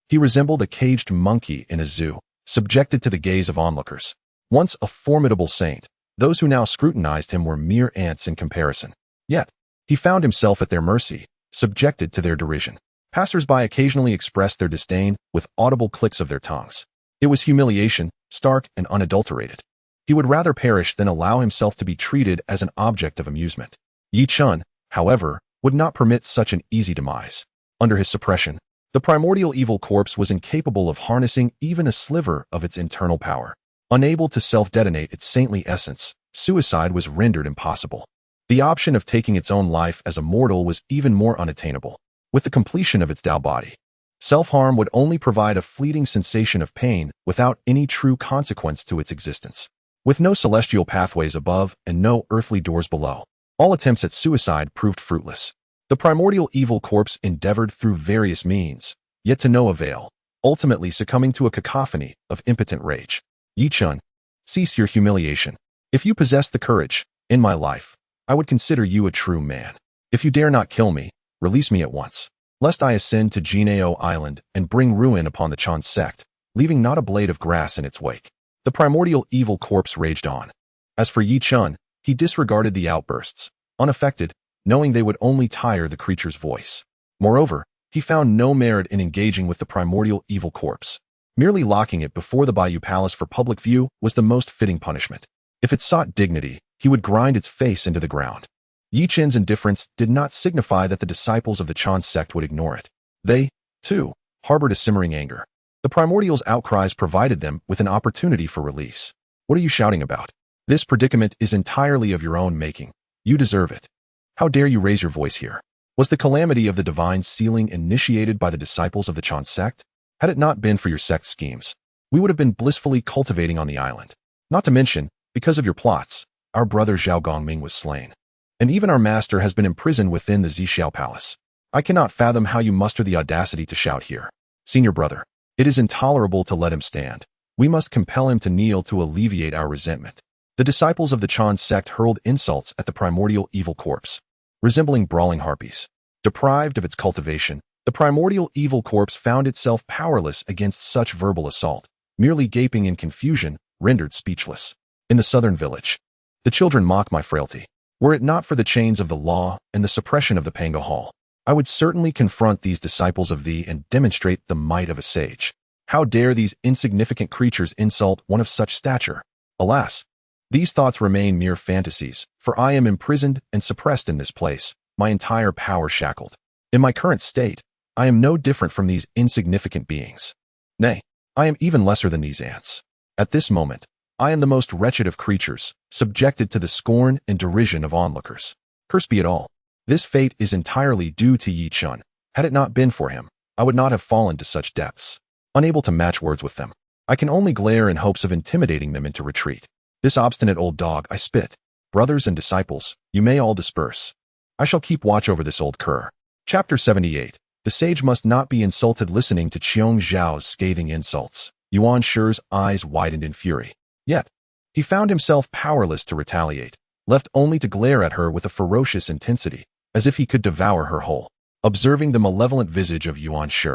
he resembled a caged monkey in a zoo, subjected to the gaze of onlookers. Once a formidable saint, those who now scrutinized him were mere ants in comparison. Yet, he found himself at their mercy, subjected to their derision. Passers-by occasionally expressed their disdain with audible clicks of their tongues. It was humiliation, stark and unadulterated. He would rather perish than allow himself to be treated as an object of amusement. Yi Chun, however, would not permit such an easy demise. Under his suppression, the primordial evil corpse was incapable of harnessing even a sliver of its internal power. Unable to self-detonate its saintly essence, suicide was rendered impossible. The option of taking its own life as a mortal was even more unattainable. With the completion of its Tao body, self-harm would only provide a fleeting sensation of pain without any true consequence to its existence. With no celestial pathways above and no earthly doors below, all attempts at suicide proved fruitless. The primordial evil corpse endeavored through various means, yet to no avail, ultimately succumbing to a cacophony of impotent rage. Yi Chun, cease your humiliation. If you possess the courage, in my life, I would consider you a true man. If you dare not kill me, release me at once, lest I ascend to Jinao Island and bring ruin upon the Chen sect, leaving not a blade of grass in its wake. The primordial evil corpse raged on. As for Yi Chun, he disregarded the outbursts, unaffected, knowing they would only tire the creature's voice. Moreover, he found no merit in engaging with the primordial evil corpse. Merely locking it before the Bayou Palace for public view was the most fitting punishment. If it sought dignity, he would grind its face into the ground. Yi Chun's indifference did not signify that the disciples of the Chen sect would ignore it. They, too, harbored a simmering anger. The primordial's outcries provided them with an opportunity for release. What are you shouting about? This predicament is entirely of your own making. You deserve it. How dare you raise your voice here? Was the calamity of the divine sealing initiated by the disciples of the Chen sect? Had it not been for your sect's schemes, we would have been blissfully cultivating on the island. Not to mention, because of your plots, our brother Zhao Gongming was slain. And even our master has been imprisoned within the San Xiao palace. I cannot fathom how you muster the audacity to shout here. Senior brother, it is intolerable to let him stand. We must compel him to kneel to alleviate our resentment. The disciples of the Chen sect hurled insults at the primordial evil corpse, resembling brawling harpies. Deprived of its cultivation, the primordial evil corpse found itself powerless against such verbal assault, merely gaping in confusion, rendered speechless. In the southern village, the children mock my frailty. Were it not for the chains of the law and the suppression of the Pango Hall, I would certainly confront these disciples of thee and demonstrate the might of a sage. How dare these insignificant creatures insult one of such stature? Alas, these thoughts remain mere fantasies, for I am imprisoned and suppressed in this place, my entire power shackled. In my current state, I am no different from these insignificant beings. Nay, I am even lesser than these ants. At this moment, I am the most wretched of creatures, subjected to the scorn and derision of onlookers. Curse be it all. This fate is entirely due to Yi Chun. Had it not been for him, I would not have fallen to such depths. Unable to match words with them, I can only glare in hopes of intimidating them into retreat. This obstinate old dog, I spit. Brothers and disciples, you may all disperse. I shall keep watch over this old cur. Chapter 78. The sage must not be insulted. Listening to Qiong Zhao's scathing insults, Yuan Shi's eyes widened in fury. Yet, he found himself powerless to retaliate, left only to glare at her with a ferocious intensity, as if he could devour her whole. Observing the malevolent visage of Yuan Shi,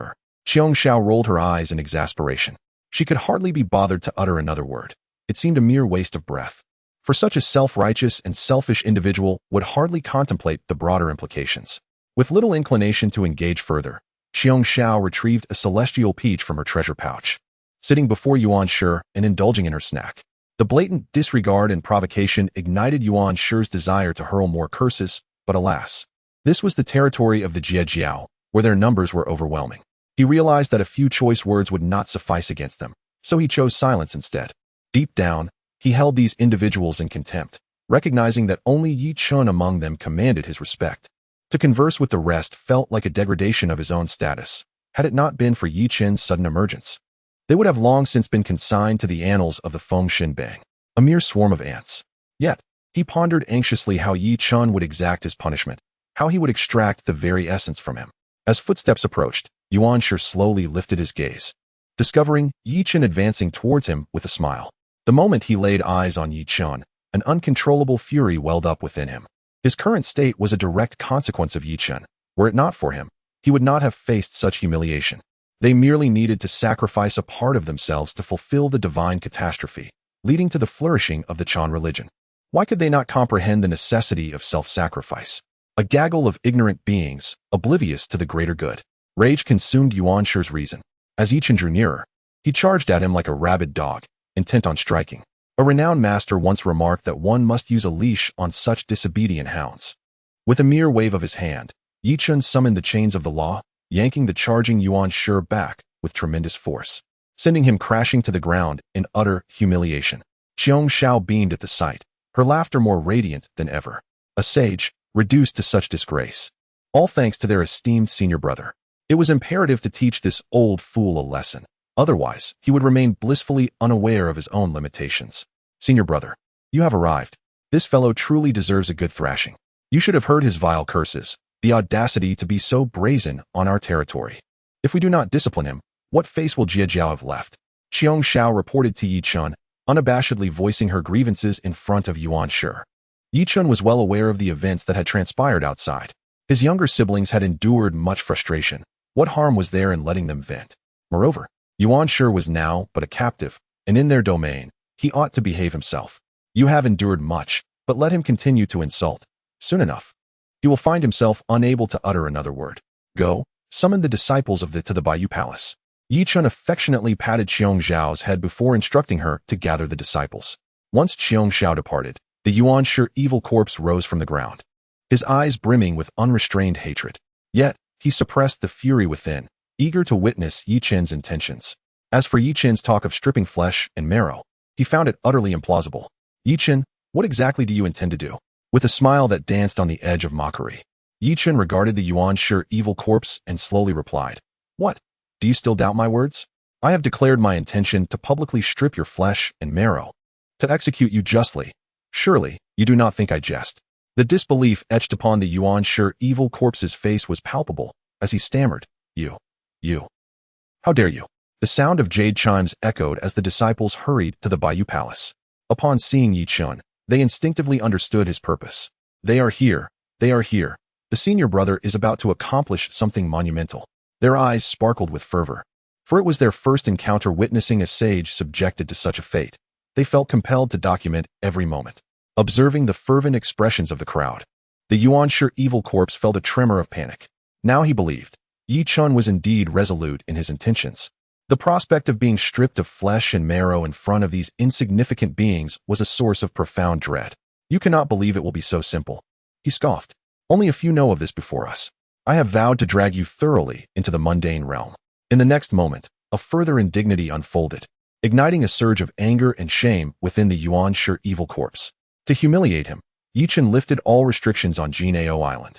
Qiong Zhao rolled her eyes in exasperation. She could hardly be bothered to utter another word. It seemed a mere waste of breath. For such a self-righteous and selfish individual would hardly contemplate the broader implications. With little inclination to engage further, Qiong Zhao retrieved a celestial peach from her treasure pouch. Sitting before Yuan Shi and indulging in her snack, the blatant disregard and provocation ignited Yuan Shi's desire to hurl more curses, but alas, this was the territory of the Jie, where their numbers were overwhelming. He realized that a few choice words would not suffice against them, so he chose silence instead. Deep down, he held these individuals in contempt, recognizing that only Yi Chen among them commanded his respect. To converse with the rest felt like a degradation of his own status. Had it not been for Yi Chen's sudden emergence, they would have long since been consigned to the annals of the Fengshen Bang, a mere swarm of ants. Yet, he pondered anxiously how Yi Chen would exact his punishment, how he would extract the very essence from him. As footsteps approached, Yuan Shi slowly lifted his gaze, discovering Yi Chen advancing towards him with a smile. The moment he laid eyes on Yi Chen, an uncontrollable fury welled up within him. His current state was a direct consequence of Yi Chen. Were it not for him, he would not have faced such humiliation. They merely needed to sacrifice a part of themselves to fulfill the divine catastrophe, leading to the flourishing of the Chen religion. Why could they not comprehend the necessity of self-sacrifice? A gaggle of ignorant beings, oblivious to the greater good. Rage consumed Yuan Shi's reason. As Yi Chen drew nearer, he charged at him like a rabid dog, intent on striking. A renowned master once remarked that one must use a leash on such disobedient hounds. With a mere wave of his hand, Yi Chen summoned the chains of the law, yanking the charging Yuan Shi back with tremendous force, sending him crashing to the ground in utter humiliation. Qiong Zhao beamed at the sight, her laughter more radiant than ever. A sage, reduced to such disgrace. All thanks to their esteemed senior brother. It was imperative to teach this old fool a lesson. Otherwise, he would remain blissfully unaware of his own limitations. Senior brother, you have arrived. This fellow truly deserves a good thrashing. You should have heard his vile curses, the audacity to be so brazen on our territory. If we do not discipline him, what face will Jie have left? Qiong Zhao reported to Yi Chen, unabashedly voicing her grievances in front of Yuan Shi. Yi Chen was well aware of the events that had transpired outside. His younger siblings had endured much frustration. What harm was there in letting them vent? Moreover, Yuan Shi was now but a captive, and in their domain, he ought to behave himself. You have endured much, but let him continue to insult. Soon enough, he will find himself unable to utter another word. Go, summon the disciples of the Baiyu Palace. Yi Chen affectionately patted Qiong Zhao's head before instructing her to gather the disciples. Once Qiong Zhao departed, the Yuan Shi evil corpse rose from the ground, his eyes brimming with unrestrained hatred. Yet, he suppressed the fury within, eager to witness Yi Chen's intentions. As for Yi Chen's talk of stripping flesh and marrow, he found it utterly implausible. Yi Chen, what exactly do you intend to do? With a smile that danced on the edge of mockery, Yi Chen regarded the Yuan Shi evil corpse and slowly replied, What? Do you still doubt my words? I have declared my intention to publicly strip your flesh and marrow, to execute you justly. Surely, you do not think I jest. The disbelief etched upon the Yuan Shi evil corpse's face was palpable, as he stammered, You. How dare you? The sound of jade chimes echoed as the disciples hurried to the Baiyu Palace. Upon seeing Yi Chen, they instinctively understood his purpose. They are here. The senior brother is about to accomplish something monumental. Their eyes sparkled with fervor, for it was their first encounter witnessing a sage subjected to such a fate. They felt compelled to document every moment. Observing the fervent expressions of the crowd, the Yuan Shi evil corpse felt a tremor of panic. Now he believed. Yi Chen was indeed resolute in his intentions. The prospect of being stripped of flesh and marrow in front of these insignificant beings was a source of profound dread. You cannot believe it will be so simple. He scoffed. Only a few know of this before us. I have vowed to drag you thoroughly into the mundane realm. In the next moment, a further indignity unfolded, igniting a surge of anger and shame within the Yuan Shi evil corpse. To humiliate him, Yi Chen lifted all restrictions on Jinao Island,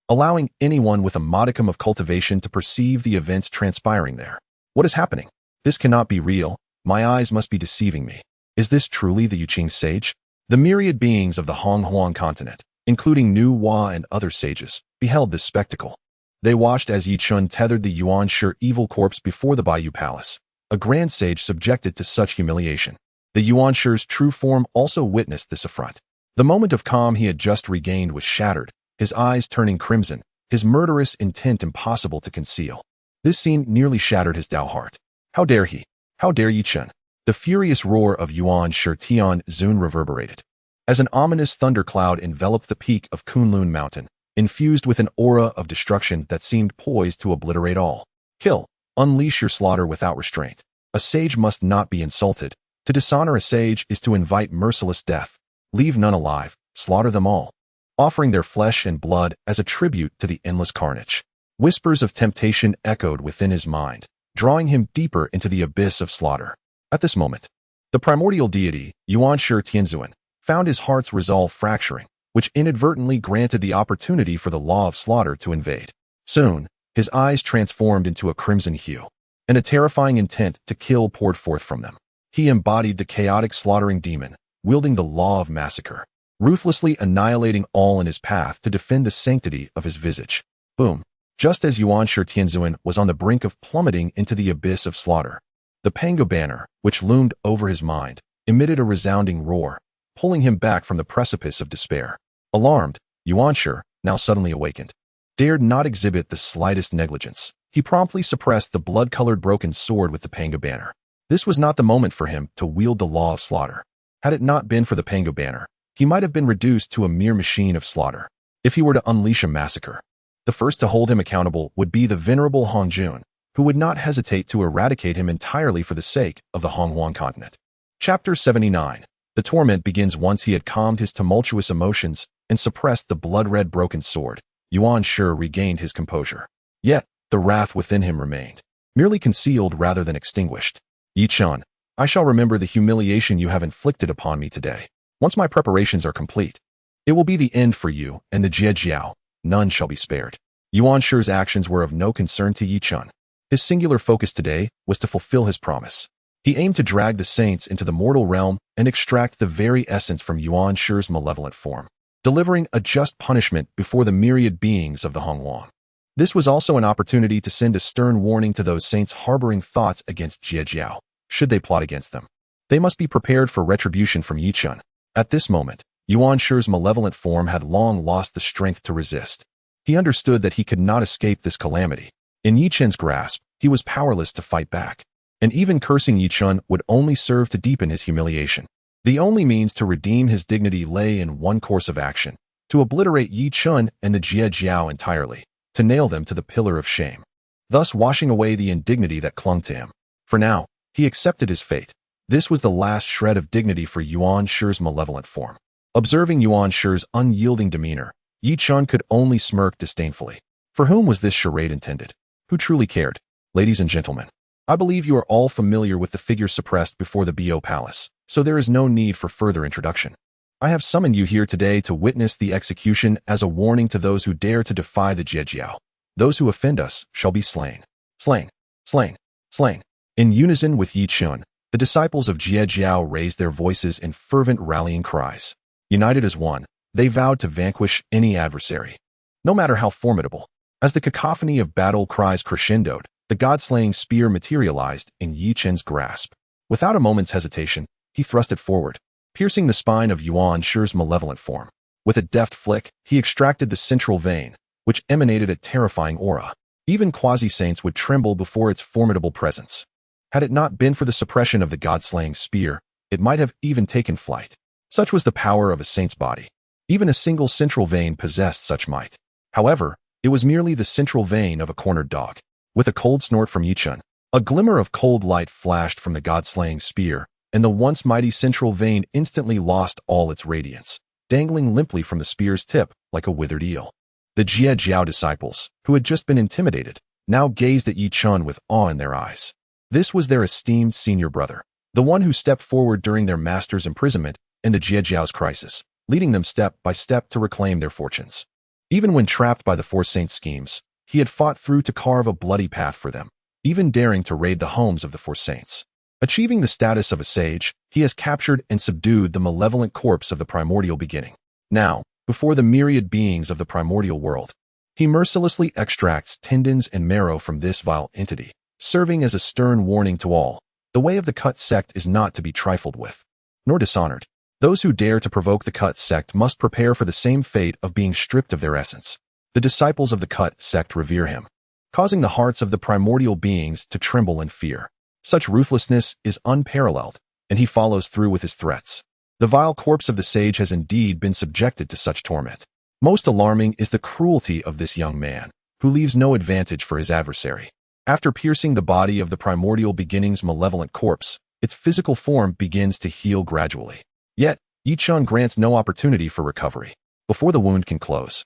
allowing anyone with a modicum of cultivation to perceive the events transpiring there. What is happening? This cannot be real. My eyes must be deceiving me. Is this truly the Yuqing sage? The myriad beings of the Honghuang continent, including Nu Hua and other sages, beheld this spectacle. They watched as Yi Chun tethered the Yuan Shi evil corpse before the Bayou Palace, a grand sage subjected to such humiliation. The Yuan Shi's true form also witnessed this affront. The moment of calm he had just regained was shattered, his eyes turning crimson, his murderous intent impossible to conceal. This scene nearly shattered his Dao heart. How dare he? How dare Yi Chun? The furious roar of Yuan Shi Tian Zun reverberated. As an ominous thundercloud enveloped the peak of Kunlun Mountain, infused with an aura of destruction that seemed poised to obliterate all. Kill. Unleash your slaughter without restraint. A sage must not be insulted. To dishonor a sage is to invite merciless death. Leave none alive, slaughter them all, offering their flesh and blood as a tribute to the endless carnage. Whispers of temptation echoed within his mind, drawing him deeper into the abyss of slaughter. At this moment, the primordial deity, Yuan Shi Tianzuan, found his heart's resolve fracturing, which inadvertently granted the opportunity for the law of slaughter to invade. Soon, his eyes transformed into a crimson hue, and a terrifying intent to kill poured forth from them. He embodied the chaotic slaughtering demon, wielding the law of massacre, ruthlessly annihilating all in his path to defend the sanctity of his visage. Boom. Just as Yuan Shi Tianzuan was on the brink of plummeting into the abyss of slaughter, the Pango banner, which loomed over his mind, emitted a resounding roar, pulling him back from the precipice of despair. Alarmed, Yuan Shi, now suddenly awakened, dared not exhibit the slightest negligence. He promptly suppressed the blood-colored broken sword with the Pango banner. This was not the moment for him to wield the law of slaughter. Had it not been for the Pango banner, he might have been reduced to a mere machine of slaughter. If he were to unleash a massacre, the first to hold him accountable would be the venerable Hongjun, who would not hesitate to eradicate him entirely for the sake of the Honghuang continent. Chapter 79. The torment begins once he had calmed his tumultuous emotions and suppressed the blood-red broken sword. Yuan Shi regained his composure. Yet, the wrath within him remained, merely concealed rather than extinguished. Yi Chun, I shall remember the humiliation you have inflicted upon me today. Once my preparations are complete, it will be the end for you and the Jie. None shall be spared. Yuan Shi's actions were of no concern to Yi Chun. His singular focus today was to fulfill his promise. He aimed to drag the saints into the mortal realm and extract the very essence from Yuan Shi's malevolent form, delivering a just punishment before the myriad beings of the Honghuang. This was also an opportunity to send a stern warning to those saints harboring thoughts against Jie, should they plot against them. They must be prepared for retribution from Yi Chun. At this moment, Yuan Shi's malevolent form had long lost the strength to resist. He understood that he could not escape this calamity. In Yi Chun's grasp, he was powerless to fight back. And even cursing Yi Chun would only serve to deepen his humiliation. The only means to redeem his dignity lay in one course of action: to obliterate Yi Chun and the Jie entirely, to nail them to the pillar of shame, thus washing away the indignity that clung to him. For now, he accepted his fate. This was the last shred of dignity for Yuan Shi's malevolent form. Observing Yuan Shi's unyielding demeanor, Yi Chun could only smirk disdainfully. For whom was this charade intended? Who truly cared? Ladies and gentlemen, I believe you are all familiar with the figure suppressed before the Bo Palace, so there is no need for further introduction. I have summoned you here today to witness the execution as a warning to those who dare to defy the Jie. Those who offend us shall be slain. Slain. Slain. Slain. In unison with Yi Chun, the disciples of Jie raised their voices in fervent rallying cries. United as one, they vowed to vanquish any adversary, no matter how formidable. As the cacophony of battle cries crescendoed, the god-slaying spear materialized in Yi Chun's grasp. Without a moment's hesitation, he thrust it forward, piercing the spine of Yuan Shi's malevolent form. With a deft flick, he extracted the central vein, which emanated a terrifying aura. Even quasi-saints would tremble before its formidable presence. Had it not been for the suppression of the god-slaying spear, it might have even taken flight. Such was the power of a saint's body. Even a single central vein possessed such might. However, it was merely the central vein of a cornered dog. With a cold snort from Yi Chun, a glimmer of cold light flashed from the god-slaying spear, and the once mighty central vein instantly lost all its radiance, dangling limply from the spear's tip like a withered eel. The Jie disciples, who had just been intimidated, now gazed at Yi Chun with awe in their eyes. This was their esteemed senior brother, the one who stepped forward during their master's imprisonment and the Jie's crisis, leading them step by step to reclaim their fortunes. Even when trapped by the Four Saints' schemes, he had fought through to carve a bloody path for them, even daring to raid the homes of the Four Saints. Achieving the status of a sage, he has captured and subdued the malevolent corpse of the primordial beginning. Now, before the myriad beings of the primordial world. He mercilessly extracts tendons and marrow from this vile entity, serving as a stern warning to all. The way of the Cut sect is not to be trifled with, nor dishonored. Those who dare to provoke the Cut sect must prepare for the same fate of being stripped of their essence. The disciples of the Cut sect revere him, causing the hearts of the primordial beings to tremble in fear. Such ruthlessness is unparalleled, and he follows through with his threats. The vile corpse of the sage has indeed been subjected to such torment. Most alarming is the cruelty of this young man, who leaves no advantage for his adversary. After piercing the body of the primordial beginning's malevolent corpse, its physical form begins to heal gradually. Yet, Chen grants no opportunity for recovery. Before the wound can close,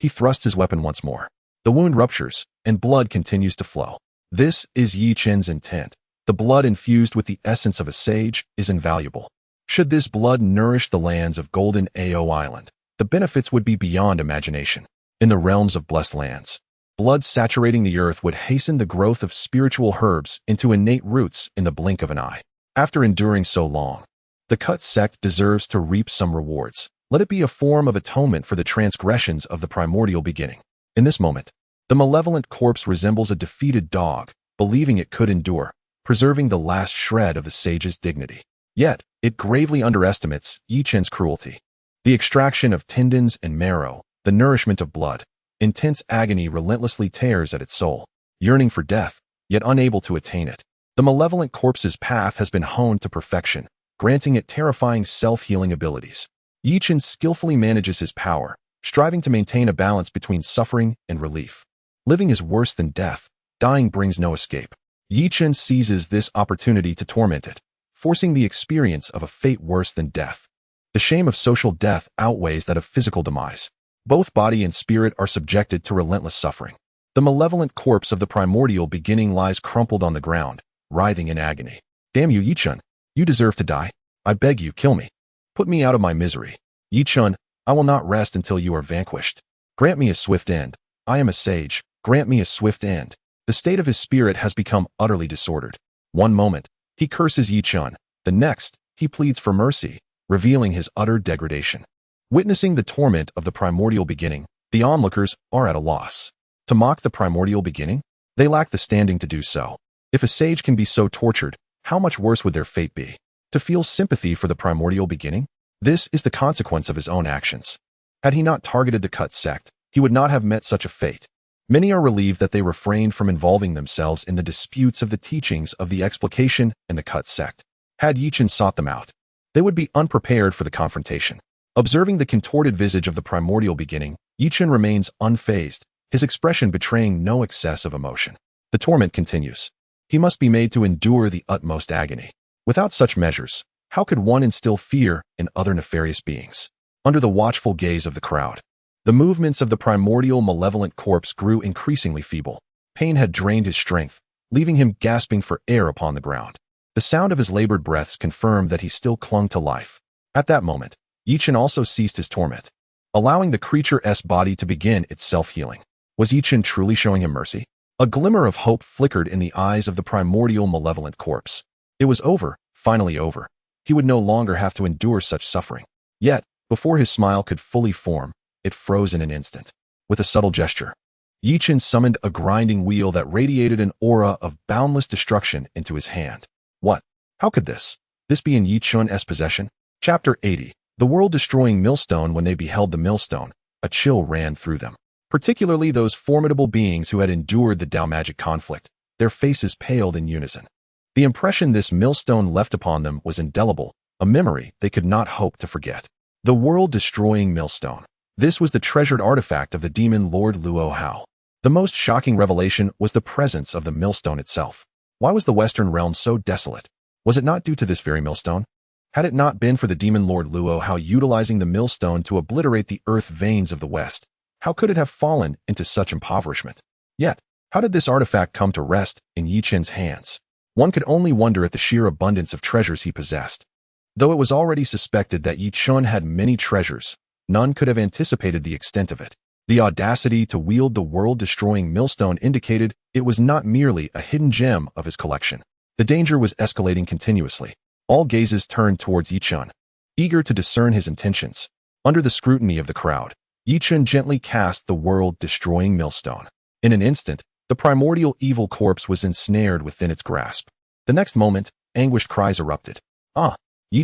he thrusts his weapon once more. The wound ruptures, and blood continues to flow. This is Chen's intent. The blood infused with the essence of a sage is invaluable. Should this blood nourish the lands of Golden Ao Island, the benefits would be beyond imagination. In the realms of blessed lands, blood saturating the earth would hasten the growth of spiritual herbs into innate roots in the blink of an eye. After enduring so long, the Cut sect deserves to reap some rewards. Let it be a form of atonement for the transgressions of the primordial beginning. In this moment, the malevolent corpse resembles a defeated dog, believing it could endure, preserving the last shred of the sage's dignity. Yet, it gravely underestimates Chen's cruelty. The extraction of tendons and marrow, the nourishment of blood, intense agony relentlessly tears at its soul, yearning for death, yet unable to attain it. The malevolent corpse's path has been honed to perfection, granting it terrifying self-healing abilities. Chen skillfully manages his power, striving to maintain a balance between suffering and relief. Living is worse than death, dying brings no escape. Chen seizes this opportunity to torment it, forcing the experience of a fate worse than death. The shame of social death outweighs that of physical demise. Both body and spirit are subjected to relentless suffering. The malevolent corpse of the primordial beginning lies crumpled on the ground, writhing in agony. Damn you, Chen! You deserve to die. I beg you, kill me. Put me out of my misery. Chen, I will not rest until you are vanquished. Grant me a swift end. I am a sage. Grant me a swift end. The state of his spirit has become utterly disordered. One moment, he curses Chen. The next, he pleads for mercy, revealing his utter degradation. Witnessing the torment of the primordial beginning, the onlookers are at a loss. To mock the primordial beginning? They lack the standing to do so. If a sage can be so tortured, how much worse would their fate be? To feel sympathy for the primordial beginning? This is the consequence of his own actions. Had he not targeted the Cut sect, he would not have met such a fate. Many are relieved that they refrained from involving themselves in the disputes of the teachings of the explication and the Cut sect. Had Chen sought them out, they would be unprepared for the confrontation. Observing the contorted visage of the primordial beginning, Chen remains unfazed, his expression betraying no excess of emotion. The torment continues. He must be made to endure the utmost agony. Without such measures, how could one instill fear in other nefarious beings? Under the watchful gaze of the crowd, the movements of the primordial malevolent corpse grew increasingly feeble. Pain had drained his strength, leaving him gasping for air upon the ground. The sound of his labored breaths confirmed that he still clung to life. At that moment, Chen also ceased his torment, allowing the creature's body to begin its self-healing. Was Chen truly showing him mercy? A glimmer of hope flickered in the eyes of the primordial malevolent corpse. It was over, finally over. He would no longer have to endure such suffering. Yet, before his smile could fully form, it froze in an instant. With a subtle gesture, Chen summoned a grinding wheel that radiated an aura of boundless destruction into his hand. What? How could this be in Chen's possession? Chapter 80. The world-destroying millstone. When they beheld the millstone, a chill ran through them. Particularly those formidable beings who had endured the Dao magic conflict. Their faces paled in unison. The impression this millstone left upon them was indelible, a memory they could not hope to forget. The world-destroying millstone. This was the treasured artifact of the demon Lord Luo Hao. The most shocking revelation was the presence of the millstone itself. Why was the Western realm so desolate? Was it not due to this very millstone? Had it not been for the demon Lord Luo Hao utilizing the millstone to obliterate the earth veins of the West, how could it have fallen into such impoverishment? Yet, how did this artifact come to rest in Chen's hands? One could only wonder at the sheer abundance of treasures he possessed. Though it was already suspected that Chen had many treasures, none could have anticipated the extent of it. The audacity to wield the world-destroying millstone indicated it was not merely a hidden gem of his collection. The danger was escalating continuously. All gazes turned towards Chen, eager to discern his intentions. Under the scrutiny of the crowd, Chen gently cast the world-destroying millstone. In an instant, the primordial evil corpse was ensnared within its grasp. The next moment, anguished cries erupted. "Ah,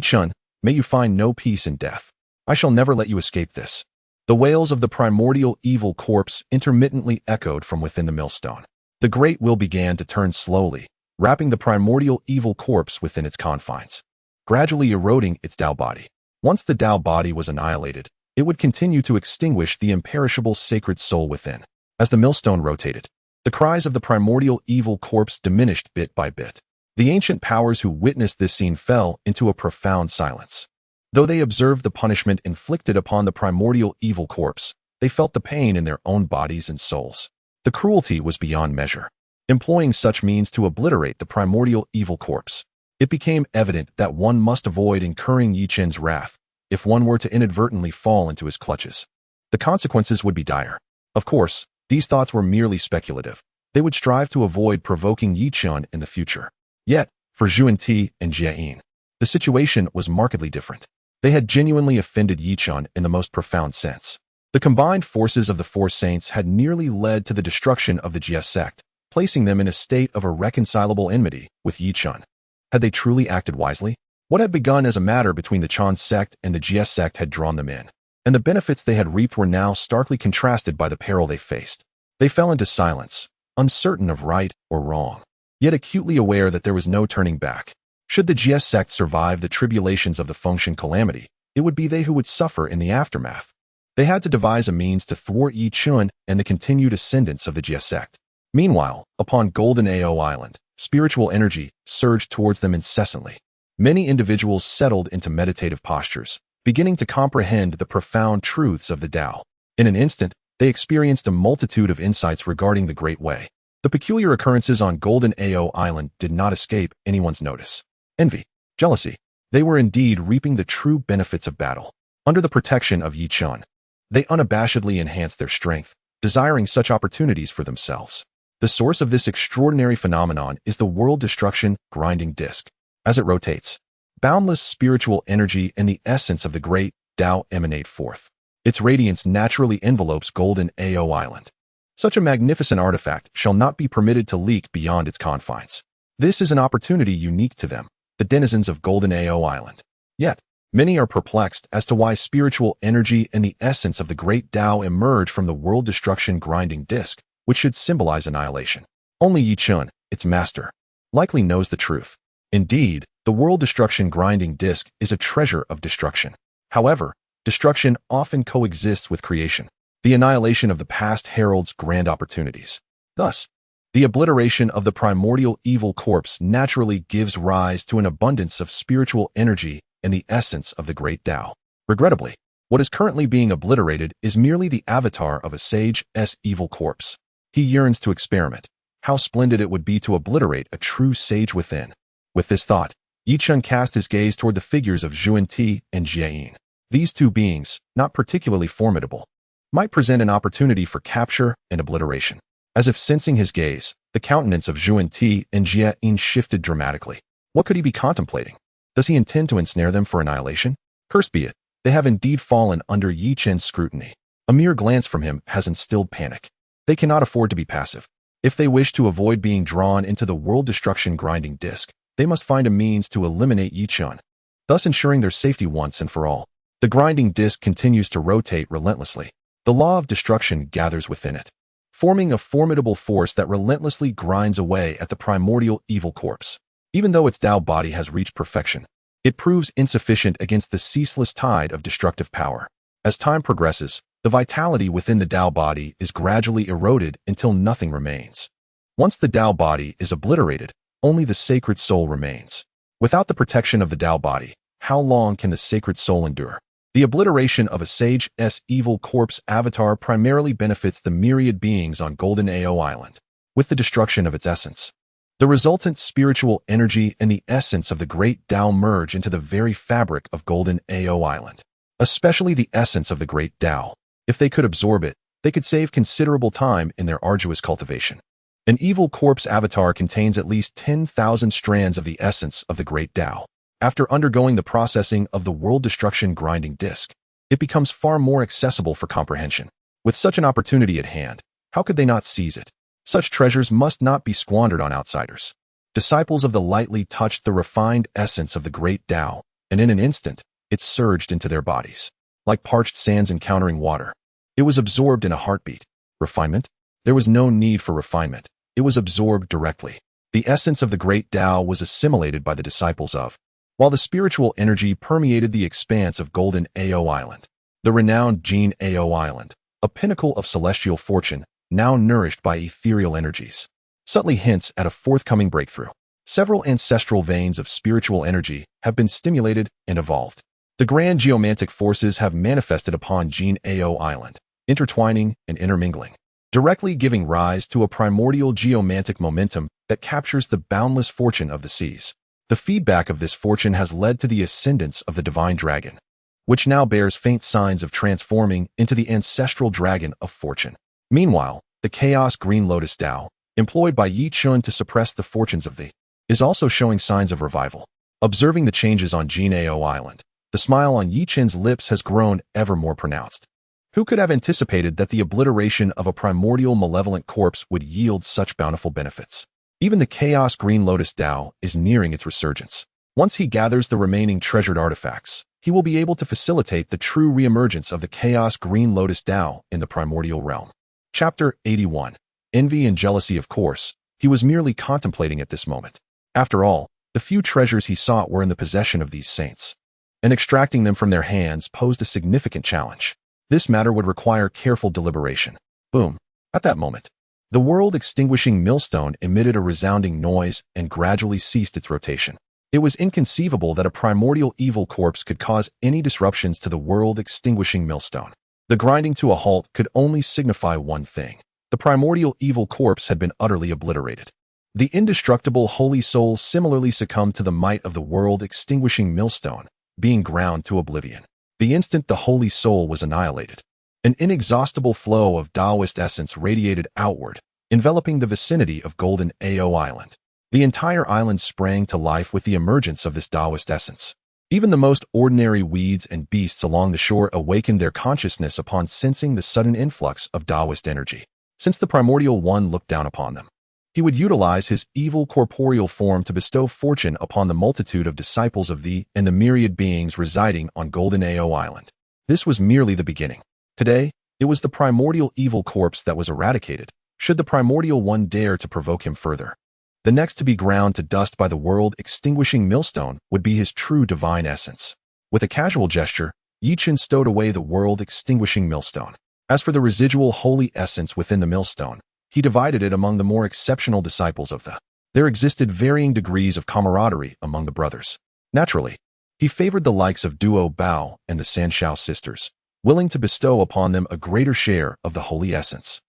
Chen, may you find no peace in death. I shall never let you escape this." The wails of the primordial evil corpse intermittently echoed from within the millstone. The great will began to turn slowly, wrapping the primordial evil corpse within its confines, gradually eroding its Tao body. Once the Tao body was annihilated, it would continue to extinguish the imperishable sacred soul within. As the millstone rotated, the cries of the primordial evil corpse diminished bit by bit. The ancient powers who witnessed this scene fell into a profound silence. Though they observed the punishment inflicted upon the primordial evil corpse, they felt the pain in their own bodies and souls. The cruelty was beyond measure. Employing such means to obliterate the primordial evil corpse, it became evident that one must avoid incurring Chen's wrath if one were to inadvertently fall into his clutches. The consequences would be dire. Of course, these thoughts were merely speculative. They would strive to avoid provoking Chen in the future. Yet, for Yuan and Jie, the situation was markedly different. They had genuinely offended Chen in the most profound sense. The combined forces of the four saints had nearly led to the destruction of the Jie Sect, placing them in a state of irreconcilable enmity with Chen. Had they truly acted wisely? What had begun as a matter between the Chen sect and the Jie sect had drawn them in, and the benefits they had reaped were now starkly contrasted by the peril they faced. They fell into silence, uncertain of right or wrong, yet acutely aware that there was no turning back. Should the Jie sect survive the tribulations of the Tongtian calamity, it would be they who would suffer in the aftermath. They had to devise a means to thwart Chen and the continued ascendance of the Jie sect. Meanwhile, upon Golden Ao Island, spiritual energy surged towards them incessantly. Many individuals settled into meditative postures, beginning to comprehend the profound truths of the Tao. In an instant, they experienced a multitude of insights regarding the Great Way. The peculiar occurrences on Golden Ao Island did not escape anyone's notice. Envy, jealousy. They were indeed reaping the true benefits of battle. Under the protection of Chen, they unabashedly enhanced their strength, desiring such opportunities for themselves. The source of this extraordinary phenomenon is the world destruction grinding disk. As it rotates, boundless spiritual energy and the essence of the great Tao emanate forth. Its radiance naturally envelopes Golden Ao Island. Such a magnificent artifact shall not be permitted to leak beyond its confines. This is an opportunity unique to them, the denizens of Golden Ao Island. Yet, many are perplexed as to why spiritual energy and the essence of the great Tao emerge from the world destruction grinding disk, which should symbolize annihilation. Only Chen, its master, likely knows the truth. Indeed, the world destruction grinding disk is a treasure of destruction. However, destruction often coexists with creation. The annihilation of the past heralds grand opportunities. Thus, the obliteration of the primordial evil corpse naturally gives rise to an abundance of spiritual energy and the essence of the great Tao. Regrettably, what is currently being obliterated is merely the avatar of a sage's evil corpse. He yearns to experiment. How splendid it would be to obliterate a true sage within. With this thought, Chen cast his gaze toward the figures of Yuan and Jie. These two beings, not particularly formidable, might present an opportunity for capture and obliteration. As if sensing his gaze, the countenance of Yuan and Jie shifted dramatically. What could he be contemplating? Does he intend to ensnare them for annihilation? Cursed be it, they have indeed fallen under Chen's scrutiny. A mere glance from him has instilled panic. They cannot afford to be passive. If they wish to avoid being drawn into the world destruction grinding disk, they must find a means to eliminate Chen, thus ensuring their safety once and for all. The grinding disk continues to rotate relentlessly. The law of destruction gathers within it, forming a formidable force that relentlessly grinds away at the primordial evil corpse. Even though its Tao body has reached perfection, it proves insufficient against the ceaseless tide of destructive power. As time progresses, the vitality within the Tao body is gradually eroded until nothing remains. Once the Tao body is obliterated, only the sacred soul remains. Without the protection of the Tao body, how long can the sacred soul endure? The obliteration of a sage's evil corpse avatar primarily benefits the myriad beings on Golden Ao Island. With the destruction of its essence, the resultant spiritual energy and the essence of the great Tao merge into the very fabric of Golden Ao Island. Especially the essence of the great Tao. If they could absorb it, they could save considerable time in their arduous cultivation. An evil corpse avatar contains at least 10,000 strands of the essence of the great Tao. After undergoing the processing of the world destruction grinding disk, it becomes far more accessible for comprehension. With such an opportunity at hand, how could they not seize it? Such treasures must not be squandered on outsiders. Disciples of the lightly touched the refined essence of the great Tao, and in an instant, it surged into their bodies. Like parched sands encountering water. It was absorbed in a heartbeat. Refinement? There was no need for refinement. It was absorbed directly. The essence of the great Tao was assimilated by the disciples of, while the spiritual energy permeated the expanse of Golden Ao Island. The renowned Jin Ao Island, a pinnacle of celestial fortune, now nourished by ethereal energies, subtly hints at a forthcoming breakthrough. Several ancestral veins of spiritual energy have been stimulated and evolved. The grand geomantic forces have manifested upon Jin Ao Island, intertwining and intermingling, directly giving rise to a primordial geomantic momentum that captures the boundless fortune of the seas. The feedback of this fortune has led to the ascendance of the divine dragon, which now bears faint signs of transforming into the ancestral dragon of fortune. Meanwhile, the chaos green lotus Tao, employed by Chen to suppress the fortunes of the, is also showing signs of revival. Observing the changes on Jin Ao Island, the smile on Chen's lips has grown ever more pronounced. Who could have anticipated that the obliteration of a primordial malevolent corpse would yield such bountiful benefits? Even the chaos green lotus Tao is nearing its resurgence. Once he gathers the remaining treasured artifacts, he will be able to facilitate the true reemergence of the chaos green lotus Tao in the primordial realm. Chapter 81. Envy and jealousy. Of course, he was merely contemplating at this moment. After all, the few treasures he sought were in the possession of these saints, and extracting them from their hands posed a significant challenge. This matter would require careful deliberation. Boom. At that moment, the world-extinguishing millstone emitted a resounding noise and gradually ceased its rotation. It was inconceivable that a primordial evil corpse could cause any disruptions to the world-extinguishing millstone. The grinding to a halt could only signify one thing. The primordial evil corpse had been utterly obliterated. The indestructible holy soul similarly succumbed to the might of the world-extinguishing millstone, being ground to oblivion. The instant the holy soul was annihilated, an inexhaustible flow of Taoist essence radiated outward, enveloping the vicinity of Golden Ao Island. The entire island sprang to life with the emergence of this Taoist essence. Even the most ordinary weeds and beasts along the shore awakened their consciousness upon sensing the sudden influx of Taoist energy. Since the Primordial One looked down upon them, he would utilize his evil corporeal form to bestow fortune upon the multitude of disciples of thee and the myriad beings residing on Golden Ao Island. This was merely the beginning. Today, it was the primordial evil corpse that was eradicated, should the Primordial One dare to provoke him further. The next to be ground to dust by the world-extinguishing millstone would be his true divine essence. With a casual gesture, Chen stowed away the world-extinguishing millstone. As for the residual holy essence within the millstone, he divided it among the more exceptional disciples of the. There existed varying degrees of camaraderie among the brothers. Naturally, he favored the likes of Duo Bao and the San Xiao sisters, willing to bestow upon them a greater share of the holy essence.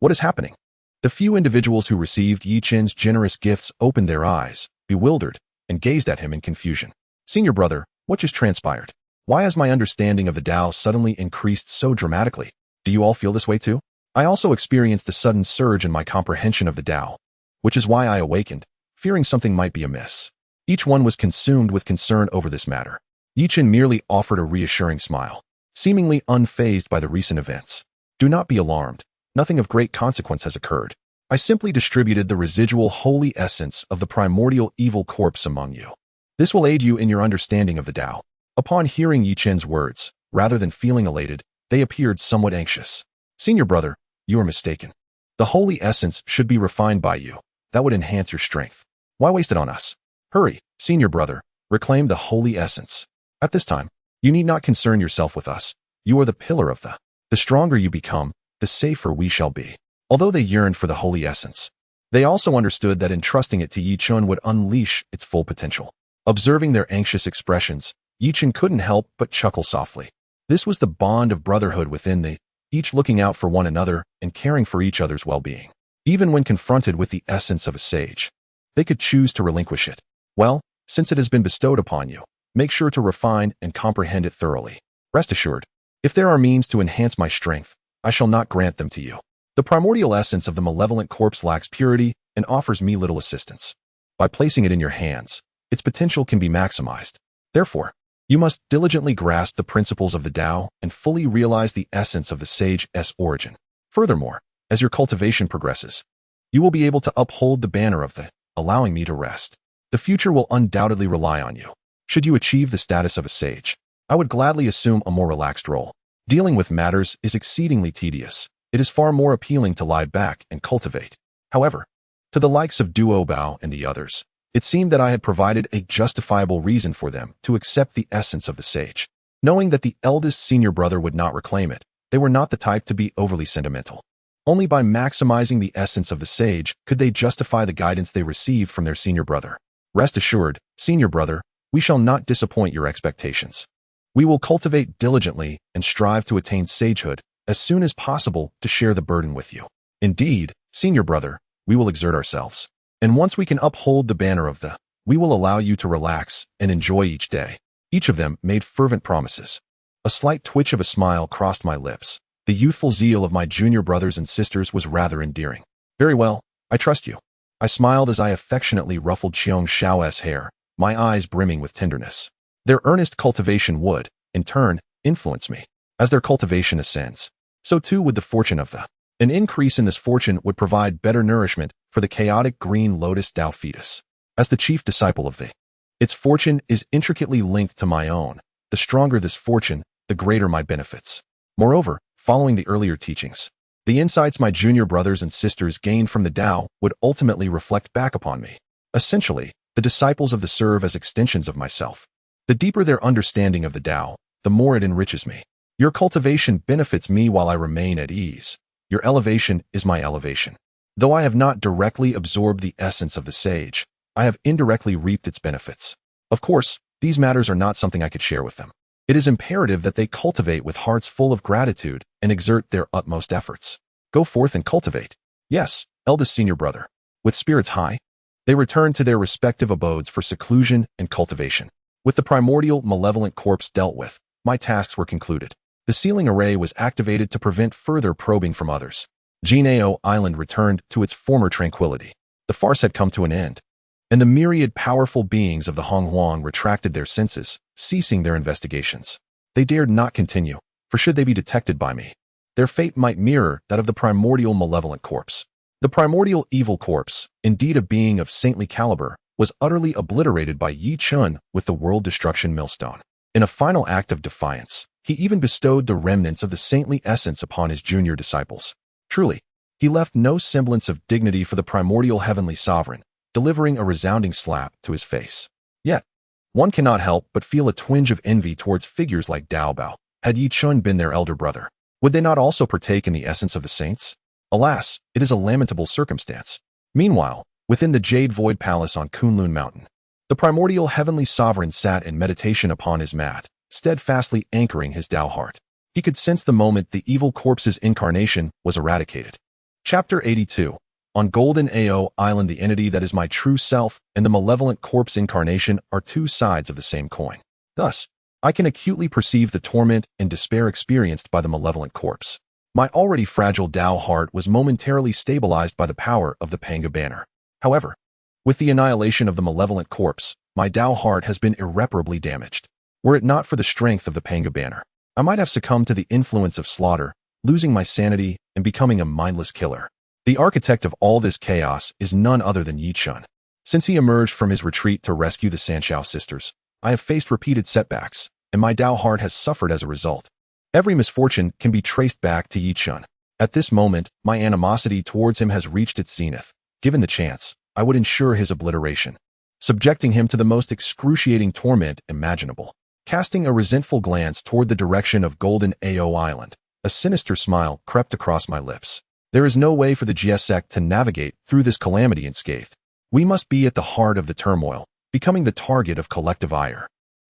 What is happening? The few individuals who received Chen's generous gifts opened their eyes, bewildered, and gazed at him in confusion. Senior brother, what just transpired? Why has my understanding of the Tao suddenly increased so dramatically? Do you all feel this way too? I also experienced a sudden surge in my comprehension of the Tao, which is why I awakened, fearing something might be amiss. Each one was consumed with concern over this matter. Chen merely offered a reassuring smile, seemingly unfazed by the recent events. Do not be alarmed. Nothing of great consequence has occurred. I simply distributed the residual holy essence of the primordial evil corpse among you. This will aid you in your understanding of the Tao. Upon hearing Chen's words, rather than feeling elated, they appeared somewhat anxious. Senior brother, you are mistaken. The holy essence should be refined by you. That would enhance your strength. Why waste it on us? Hurry, senior brother, reclaim the holy essence. At this time, you need not concern yourself with us. You are the pillar of the. The stronger you become, the safer we shall be. Although they yearned for the holy essence, they also understood that entrusting it to Chen would unleash its full potential. Observing their anxious expressions, Chen couldn't help but chuckle softly. This was the bond of brotherhood within the, each looking out for one another and caring for each other's well-being. Even when confronted with the essence of a sage, they could choose to relinquish it. Well, since it has been bestowed upon you, make sure to refine and comprehend it thoroughly. Rest assured, if there are means to enhance my strength, I shall not grant them to you. The primordial essence of the malevolent corpse lacks purity and offers me little assistance. By placing it in your hands, its potential can be maximized. Therefore, You must diligently grasp the principles of the Tao and fully realize the essence of the sage's origin. Furthermore, as your cultivation progresses, you will be able to uphold the banner of the, allowing me to rest. The future will undoubtedly rely on you. Should you achieve the status of a sage, I would gladly assume a more relaxed role. Dealing with matters is exceedingly tedious. It is far more appealing to lie back and cultivate. However, to the likes of Duo Bao and the others, it seemed that I had provided a justifiable reason for them to accept the essence of the sage. Knowing that the eldest senior brother would not reclaim it, they were not the type to be overly sentimental. Only by maximizing the essence of the sage could they justify the guidance they received from their senior brother. Rest assured, senior brother, we shall not disappoint your expectations. We will cultivate diligently and strive to attain sagehood as soon as possible to share the burden with you. Indeed, senior brother, we will exert ourselves. And once we can uphold the banner of the, we will allow you to relax and enjoy each day. Each of them made fervent promises. A slight twitch of a smile crossed my lips. The youthful zeal of my junior brothers and sisters was rather endearing. Very well, I trust you. I smiled as I affectionately ruffled Chen Xiao's hair, my eyes brimming with tenderness. Their earnest cultivation would, in turn, influence me. As their cultivation ascends, so too would the fortune of the. An increase in this fortune would provide better nourishment for the chaotic green lotus Tao fetus. As the chief disciple of the, its fortune is intricately linked to my own. The stronger this fortune, the greater my benefits. Moreover, following the earlier teachings, the insights my junior brothers and sisters gained from the Tao would ultimately reflect back upon me. Essentially, the disciples of the serve as extensions of myself. The deeper their understanding of the Tao, the more it enriches me. Your cultivation benefits me while I remain at ease. Your elevation is my elevation. Though I have not directly absorbed the essence of the sage, I have indirectly reaped its benefits. Of course, these matters are not something I could share with them. It is imperative that they cultivate with hearts full of gratitude and exert their utmost efforts. Go forth and cultivate. Yes, eldest senior brother. With spirits high, they returned to their respective abodes for seclusion and cultivation. With the primordial malevolent corpse dealt with, my tasks were concluded. The sealing array was activated to prevent further probing from others. Jinao Island returned to its former tranquility. The farce had come to an end, and the myriad powerful beings of the Honghuang retracted their senses, ceasing their investigations. They dared not continue, for should they be detected by me, their fate might mirror that of the primordial malevolent corpse. The primordial evil corpse, indeed a being of saintly caliber, was utterly obliterated by Yi Chun with the world destruction millstone. In a final act of defiance, he even bestowed the remnants of the saintly essence upon his junior disciples. Truly, he left no semblance of dignity for the primordial heavenly sovereign, delivering a resounding slap to his face. Yet, one cannot help but feel a twinge of envy towards figures like Dao Bao. Had Yi Chun been their elder brother, would they not also partake in the essence of the saints? Alas, it is a lamentable circumstance. Meanwhile, within the Jade Void Palace on Kunlun Mountain, the primordial heavenly sovereign sat in meditation upon his mat, steadfastly anchoring his Tao heart. He could sense the moment the evil corpse's incarnation was eradicated. Chapter 82. On Golden Ao Island, the entity that is my true self and the malevolent corpse incarnation are two sides of the same coin. Thus, I can acutely perceive the torment and despair experienced by the malevolent corpse. My already fragile Tao heart was momentarily stabilized by the power of the Panga banner. However, with the annihilation of the malevolent corpse, my Tao heart has been irreparably damaged. Were it not for the strength of the Panga banner, I might have succumbed to the influence of slaughter, losing my sanity and becoming a mindless killer. The architect of all this chaos is none other than Yi Chun. Since he emerged from his retreat to rescue the San Xiao sisters, I have faced repeated setbacks, and my Tao heart has suffered as a result. Every misfortune can be traced back to Yi Chun. At this moment, my animosity towards him has reached its zenith. Given the chance, I would ensure his obliteration, subjecting him to the most excruciating torment imaginable. Casting a resentful glance toward the direction of Golden Ao Island, a sinister smile crept across my lips. There is no way for the Jie Sect to navigate through this calamity unscathed. We must be at the heart of the turmoil, becoming the target of collective ire.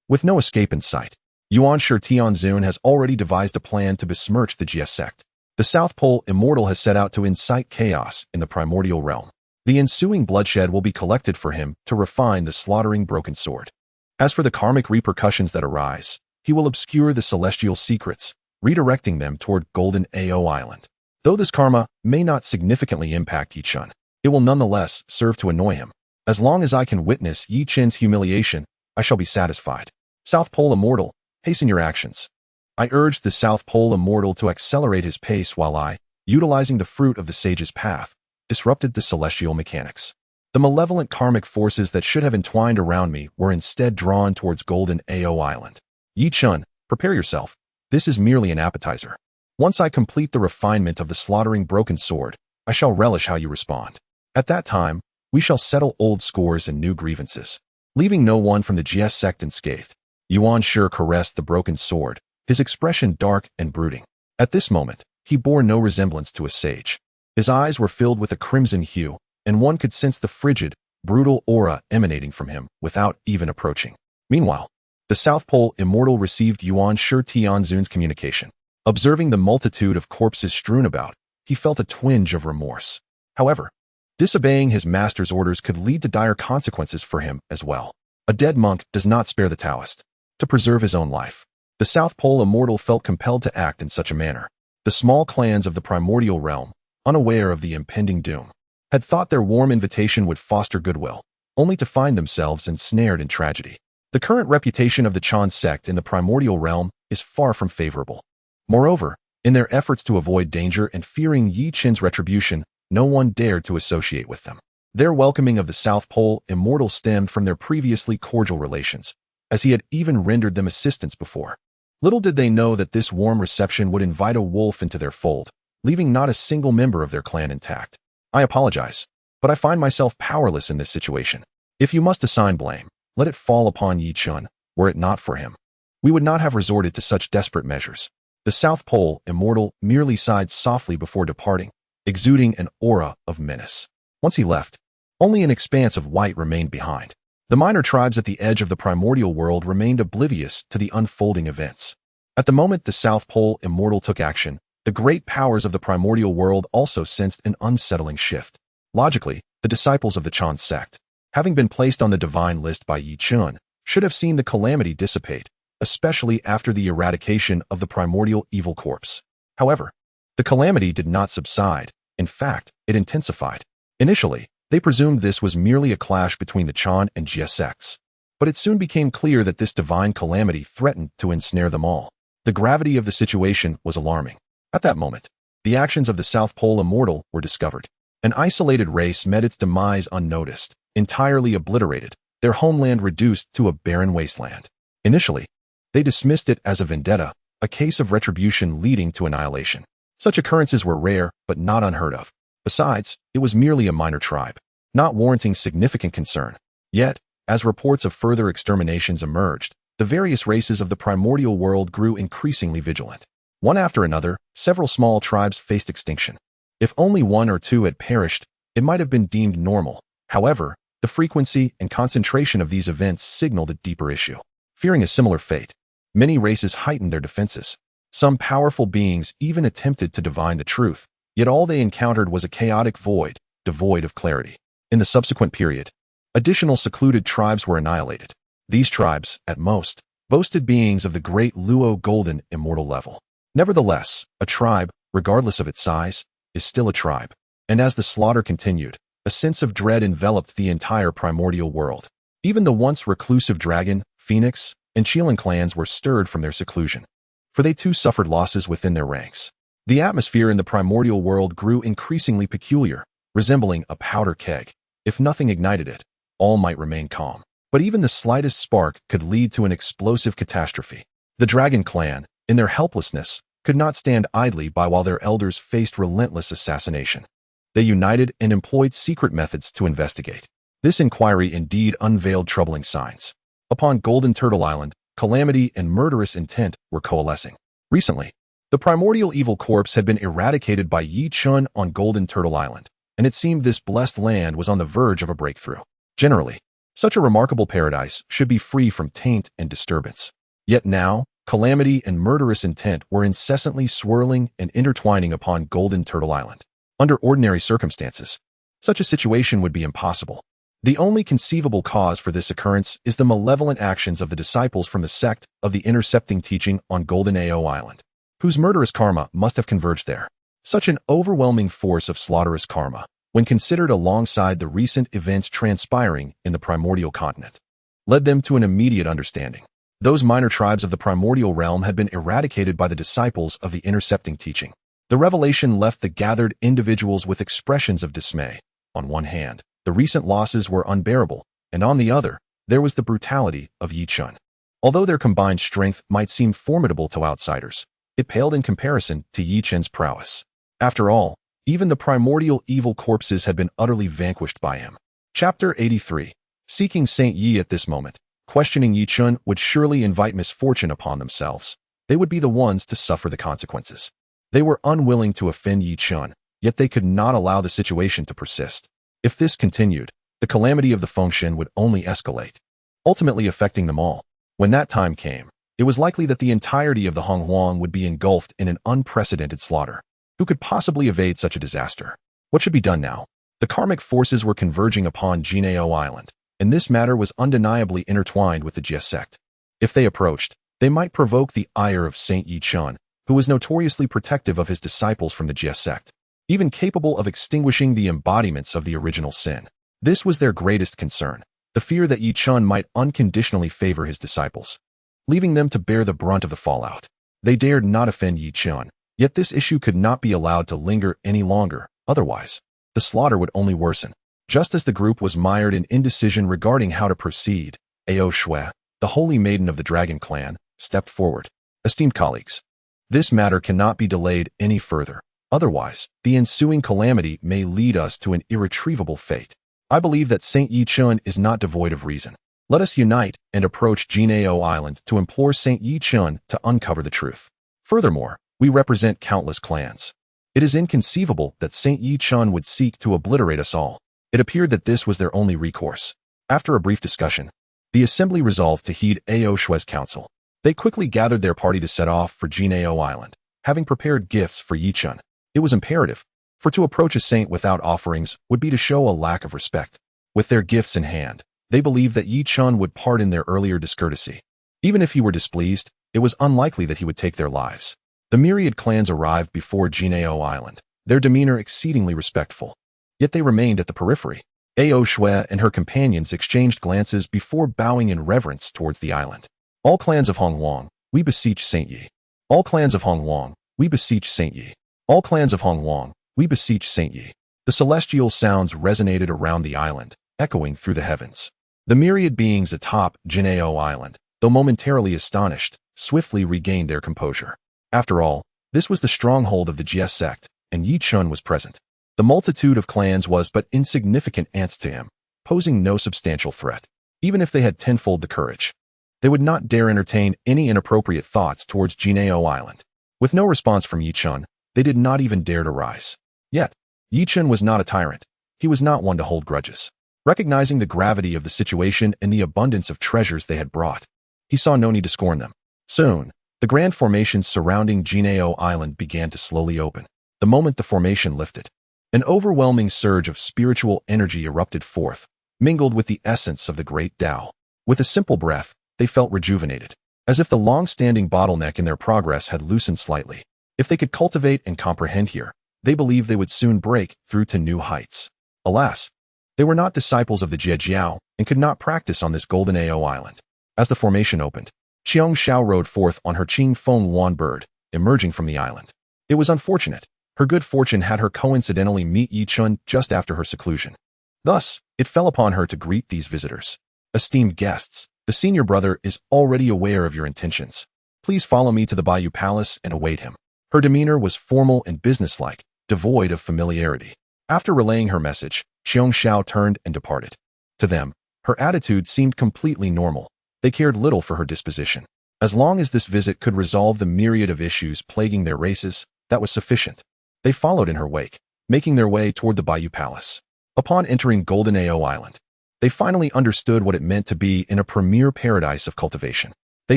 With no escape in sight, Yuan Shi Tianzun has already devised a plan to besmirch the Jie Sect. The South Pole Immortal has set out to incite chaos in the primordial realm. The ensuing bloodshed will be collected for him to refine the slaughtering broken sword. As for the karmic repercussions that arise, he will obscure the celestial secrets, redirecting them toward Golden Ao Island. Though this karma may not significantly impact Yi Chun, it will nonetheless serve to annoy him. As long as I can witness Yi Chen's humiliation, I shall be satisfied. South Pole Immortal, hasten your actions. I urged the South Pole Immortal to accelerate his pace while I, utilizing the fruit of the sage's path, disrupted the celestial mechanics. The malevolent karmic forces that should have entwined around me were instead drawn towards Golden Ao Island. Yi Chun, prepare yourself. This is merely an appetizer. Once I complete the refinement of the slaughtering broken sword, I shall relish how you respond. At that time, we shall settle old scores and new grievances, leaving no one from the Jie Sect unscathed. Yuan Shi caressed the broken sword, his expression dark and brooding. At this moment, he bore no resemblance to a sage. His eyes were filled with a crimson hue, and one could sense the frigid, brutal aura emanating from him without even approaching. Meanwhile, the South Pole Immortal received Yuan Shi Tianzun's communication. Observing the multitude of corpses strewn about, he felt a twinge of remorse. However, disobeying his master's orders could lead to dire consequences for him as well. A dead monk does not spare the Taoist to preserve his own life. The South Pole Immortal felt compelled to act in such a manner. The small clans of the Primordial Realm, unaware of the impending doom, had thought their warm invitation would foster goodwill, only to find themselves ensnared in tragedy. The current reputation of the Chen sect in the Primordial Realm is far from favorable. Moreover, in their efforts to avoid danger and fearing Yi Chen's retribution, no one dared to associate with them. Their welcoming of the South Pole Immortal stemmed from their previously cordial relations, as he had even rendered them assistance before. Little did they know that this warm reception would invite a wolf into their fold, leaving not a single member of their clan intact. I apologize, but I find myself powerless in this situation. If you must assign blame, let it fall upon Yi Chun. Were it not for him, we would not have resorted to such desperate measures. The South Pole Immortal merely sighed softly before departing, exuding an aura of menace. Once he left, only an expanse of white remained behind. The minor tribes at the edge of the Primordial World remained oblivious to the unfolding events. At the moment the South Pole Immortal took action, the great powers of the Primordial World also sensed an unsettling shift. Logically, the disciples of the Chen sect, having been placed on the divine list by Yi Chun, should have seen the calamity dissipate, especially after the eradication of the primordial evil corpse. However, the calamity did not subside. In fact, it intensified. Initially, they presumed this was merely a clash between the Chen and Jie sects, but it soon became clear that this divine calamity threatened to ensnare them all. The gravity of the situation was alarming. At that moment, the actions of the South Pole Immortal were discovered. An isolated race met its demise unnoticed, entirely obliterated, their homeland reduced to a barren wasteland. Initially, they dismissed it as a vendetta, a case of retribution leading to annihilation. Such occurrences were rare, but not unheard of. Besides, it was merely a minor tribe, not warranting significant concern. Yet, as reports of further exterminations emerged, the various races of the primordial world grew increasingly vigilant. One after another, several small tribes faced extinction. If only one or two had perished, it might have been deemed normal. However, the frequency and concentration of these events signaled a deeper issue. Fearing a similar fate, many races heightened their defenses. Some powerful beings even attempted to divine the truth, yet all they encountered was a chaotic void, devoid of clarity. In the subsequent period, additional secluded tribes were annihilated. These tribes, at most, boasted beings of the great Luo Golden Immortal level. Nevertheless, a tribe, regardless of its size, is still a tribe. And as the slaughter continued, a sense of dread enveloped the entire primordial world. Even the once reclusive dragon, phoenix, and Shouyang clans were stirred from their seclusion, for they too suffered losses within their ranks. The atmosphere in the primordial world grew increasingly peculiar, resembling a powder keg. If nothing ignited it, all might remain calm. But even the slightest spark could lead to an explosive catastrophe. The dragon clan, in their helplessness, could not stand idly by while their elders faced relentless assassination. They united and employed secret methods to investigate. This inquiry indeed unveiled troubling signs. Upon Golden Turtle Island, calamity and murderous intent were coalescing. Recently, the primordial evil corpse had been eradicated by Yi Chun on Golden Turtle Island, and it seemed this blessed land was on the verge of a breakthrough. Generally, such a remarkable paradise should be free from taint and disturbance. Yet now, calamity and murderous intent were incessantly swirling and intertwining upon Golden Turtle Island. Under ordinary circumstances, such a situation would be impossible. The only conceivable cause for this occurrence is the malevolent actions of the disciples from the sect of the intercepting teaching on Golden Ao Island, whose murderous karma must have converged there. Such an overwhelming force of slaughterous karma, when considered alongside the recent events transpiring in the primordial continent, led them to an immediate understanding. Those minor tribes of the primordial realm had been eradicated by the disciples of the intercepting teaching. The revelation left the gathered individuals with expressions of dismay. On one hand, the recent losses were unbearable, and on the other, there was the brutality of Yi Chen. Although their combined strength might seem formidable to outsiders, it paled in comparison to Yi Chen's prowess. After all, even the primordial evil corpses had been utterly vanquished by him. Chapter 83. Seeking Saint Yi at this moment, questioning Yi Chen would surely invite misfortune upon themselves. They would be the ones to suffer the consequences. They were unwilling to offend Yi Chen, yet they could not allow the situation to persist. If this continued, the calamity of the Fengshen would only escalate, ultimately affecting them all. When that time came, it was likely that the entirety of the Honghuang would be engulfed in an unprecedented slaughter. Who could possibly evade such a disaster? What should be done now? The karmic forces were converging upon Jinao Island, and this matter was undeniably intertwined with the Jie Sect. If they approached, they might provoke the ire of Saint Yi Chen, who was notoriously protective of his disciples from the Jie Sect, even capable of extinguishing the embodiments of the original sin. This was their greatest concern, the fear that Yi Chen might unconditionally favor his disciples, leaving them to bear the brunt of the fallout. They dared not offend Yi Chen, yet this issue could not be allowed to linger any longer, otherwise, the slaughter would only worsen. Just as the group was mired in indecision regarding how to proceed, Ao Shui, the holy maiden of the Dragon Clan, stepped forward. Esteemed colleagues, this matter cannot be delayed any further. Otherwise, the ensuing calamity may lead us to an irretrievable fate. I believe that Saint Yi Chen is not devoid of reason. Let us unite and approach Jinao Island to implore Saint Yi Chen to uncover the truth. Furthermore, we represent countless clans. It is inconceivable that Saint Yi Chen would seek to obliterate us all. It appeared that this was their only recourse. After a brief discussion, the assembly resolved to heed Ao Shui's counsel. They quickly gathered their party to set off for Jinao Island, having prepared gifts for Yi Chen. It was imperative, for to approach a saint without offerings would be to show a lack of respect. With their gifts in hand, they believed that Yi Chen would pardon their earlier discourtesy. Even if he were displeased, it was unlikely that he would take their lives. The myriad clans arrived before Jinao Island, their demeanor exceedingly respectful. Yet they remained at the periphery. Ao Shui and her companions exchanged glances before bowing in reverence towards the island. All clans of Honghuang, we beseech Saint Yi. All clans of Honghuang, we beseech Saint Yi. All clans of Honghuang, we beseech Saint Yi. The celestial sounds resonated around the island, echoing through the heavens. The myriad beings atop Jinao Island, though momentarily astonished, swiftly regained their composure. After all, this was the stronghold of the Jie Sect, and Yi Chen was present. The multitude of clans was but insignificant ants to him, posing no substantial threat. Even if they had tenfold the courage, they would not dare entertain any inappropriate thoughts towards Jinao Island. With no response from Yi Chen, they did not even dare to rise. Yet, Yi Chen was not a tyrant. He was not one to hold grudges. Recognizing the gravity of the situation and the abundance of treasures they had brought, he saw no need to scorn them. Soon, the grand formations surrounding Jinao Island began to slowly open. The moment the formation lifted, an overwhelming surge of spiritual energy erupted forth, mingled with the essence of the great Tao. With a simple breath, they felt rejuvenated, as if the long-standing bottleneck in their progress had loosened slightly. If they could cultivate and comprehend here, they believed they would soon break through to new heights. Alas, they were not disciples of the Jie and could not practice on this golden Ao Island. As the formation opened, San Xiao rode forth on her Qing Feng Wan bird, emerging from the island. It was unfortunate. Her good fortune had her coincidentally meet Yi Chen just after her seclusion. Thus, it fell upon her to greet these visitors. Esteemed guests, the senior brother is already aware of your intentions. Please follow me to the Bayou Palace and await him. Her demeanor was formal and businesslike, devoid of familiarity. After relaying her message, San Xiao turned and departed. To them, her attitude seemed completely normal. They cared little for her disposition. As long as this visit could resolve the myriad of issues plaguing their races, that was sufficient. They followed in her wake, making their way toward the Bayou Palace. Upon entering Golden Ao Island, they finally understood what it meant to be in a premier paradise of cultivation. They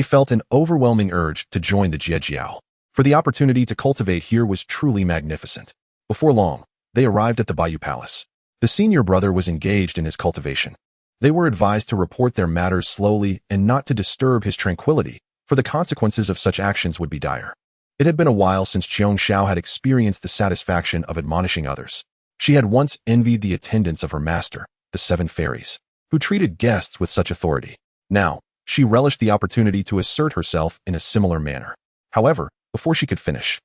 felt an overwhelming urge to join the Jie, for the opportunity to cultivate here was truly magnificent. Before long, they arrived at the Bayou Palace. The senior brother was engaged in his cultivation. They were advised to report their matters slowly and not to disturb his tranquility, for the consequences of such actions would be dire. It had been a while since San Xiao had experienced the satisfaction of admonishing others. She had once envied the attendants of her master, the 7 fairies, who treated guests with such authority. Now, She relished the opportunity to assert herself in a similar manner. However, before she could finish,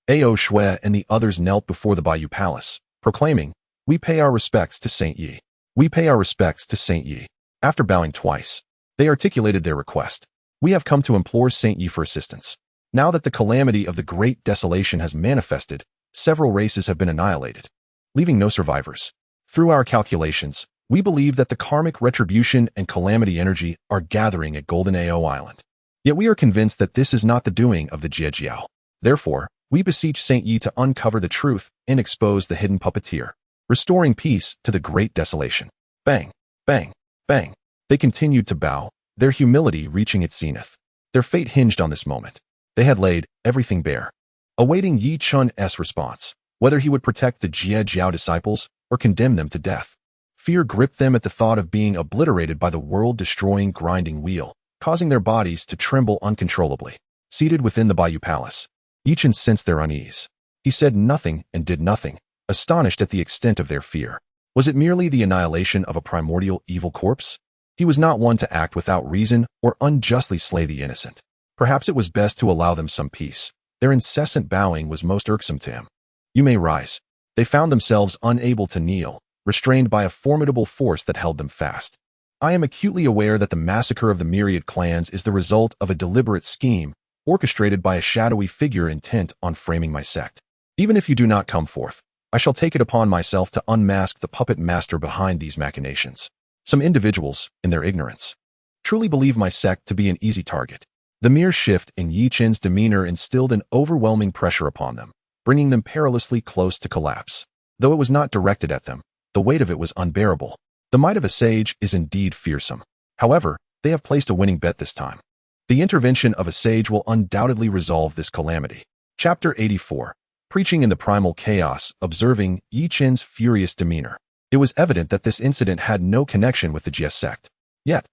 Ao Shui and the others knelt before the Bayou Palace, proclaiming, "We pay our respects to Saint Yi. We pay our respects to Saint Yi." After bowing twice, they articulated their request. "We have come to implore Saint Yi for assistance. Now that the calamity of the Great Desolation has manifested, several races have been annihilated, leaving no survivors. Through our calculations, we believe that the karmic retribution and calamity energy are gathering at Golden Ao Island. Yet we are convinced that this is not the doing of the Jie Sect. Therefore, we beseech Saint Yi to uncover the truth and expose the hidden puppeteer, restoring peace to the Great Desolation." Bang, bang, bang. They continued to bow, their humility reaching its zenith. Their fate hinged on this moment. They had laid everything bare, awaiting Yi Chun's response, whether he would protect the Jie Jiao disciples or condemn them to death. Fear gripped them at the thought of being obliterated by the world-destroying grinding wheel, causing their bodies to tremble uncontrollably. Seated within the Bayou Palace, Yi Chen sensed their unease. He said nothing and did nothing, astonished at the extent of their fear. Was it merely the annihilation of a primordial evil corpse? He was not one to act without reason or unjustly slay the innocent. Perhaps it was best to allow them some peace. Their incessant bowing was most irksome to him. "You may rise." They found themselves unable to kneel, restrained by a formidable force that held them fast. "I am acutely aware that the massacre of the myriad clans is the result of a deliberate scheme orchestrated by a shadowy figure intent on framing my sect. Even if you do not come forth, I shall take it upon myself to unmask the puppet master behind these machinations. Some individuals, in their ignorance, truly believe my sect to be an easy target." The mere shift in Yi Chen's demeanor instilled an overwhelming pressure upon them, bringing them perilously close to collapse. Though it was not directed at them, the weight of it was unbearable. The might of a sage is indeed fearsome. However, they have placed a winning bet this time. The intervention of a sage will undoubtedly resolve this calamity. Chapter 84. Preaching in the Primal Chaos, observing Yi Chen's furious demeanor. It was evident that this incident had no connection with the Jie Sect. Yet,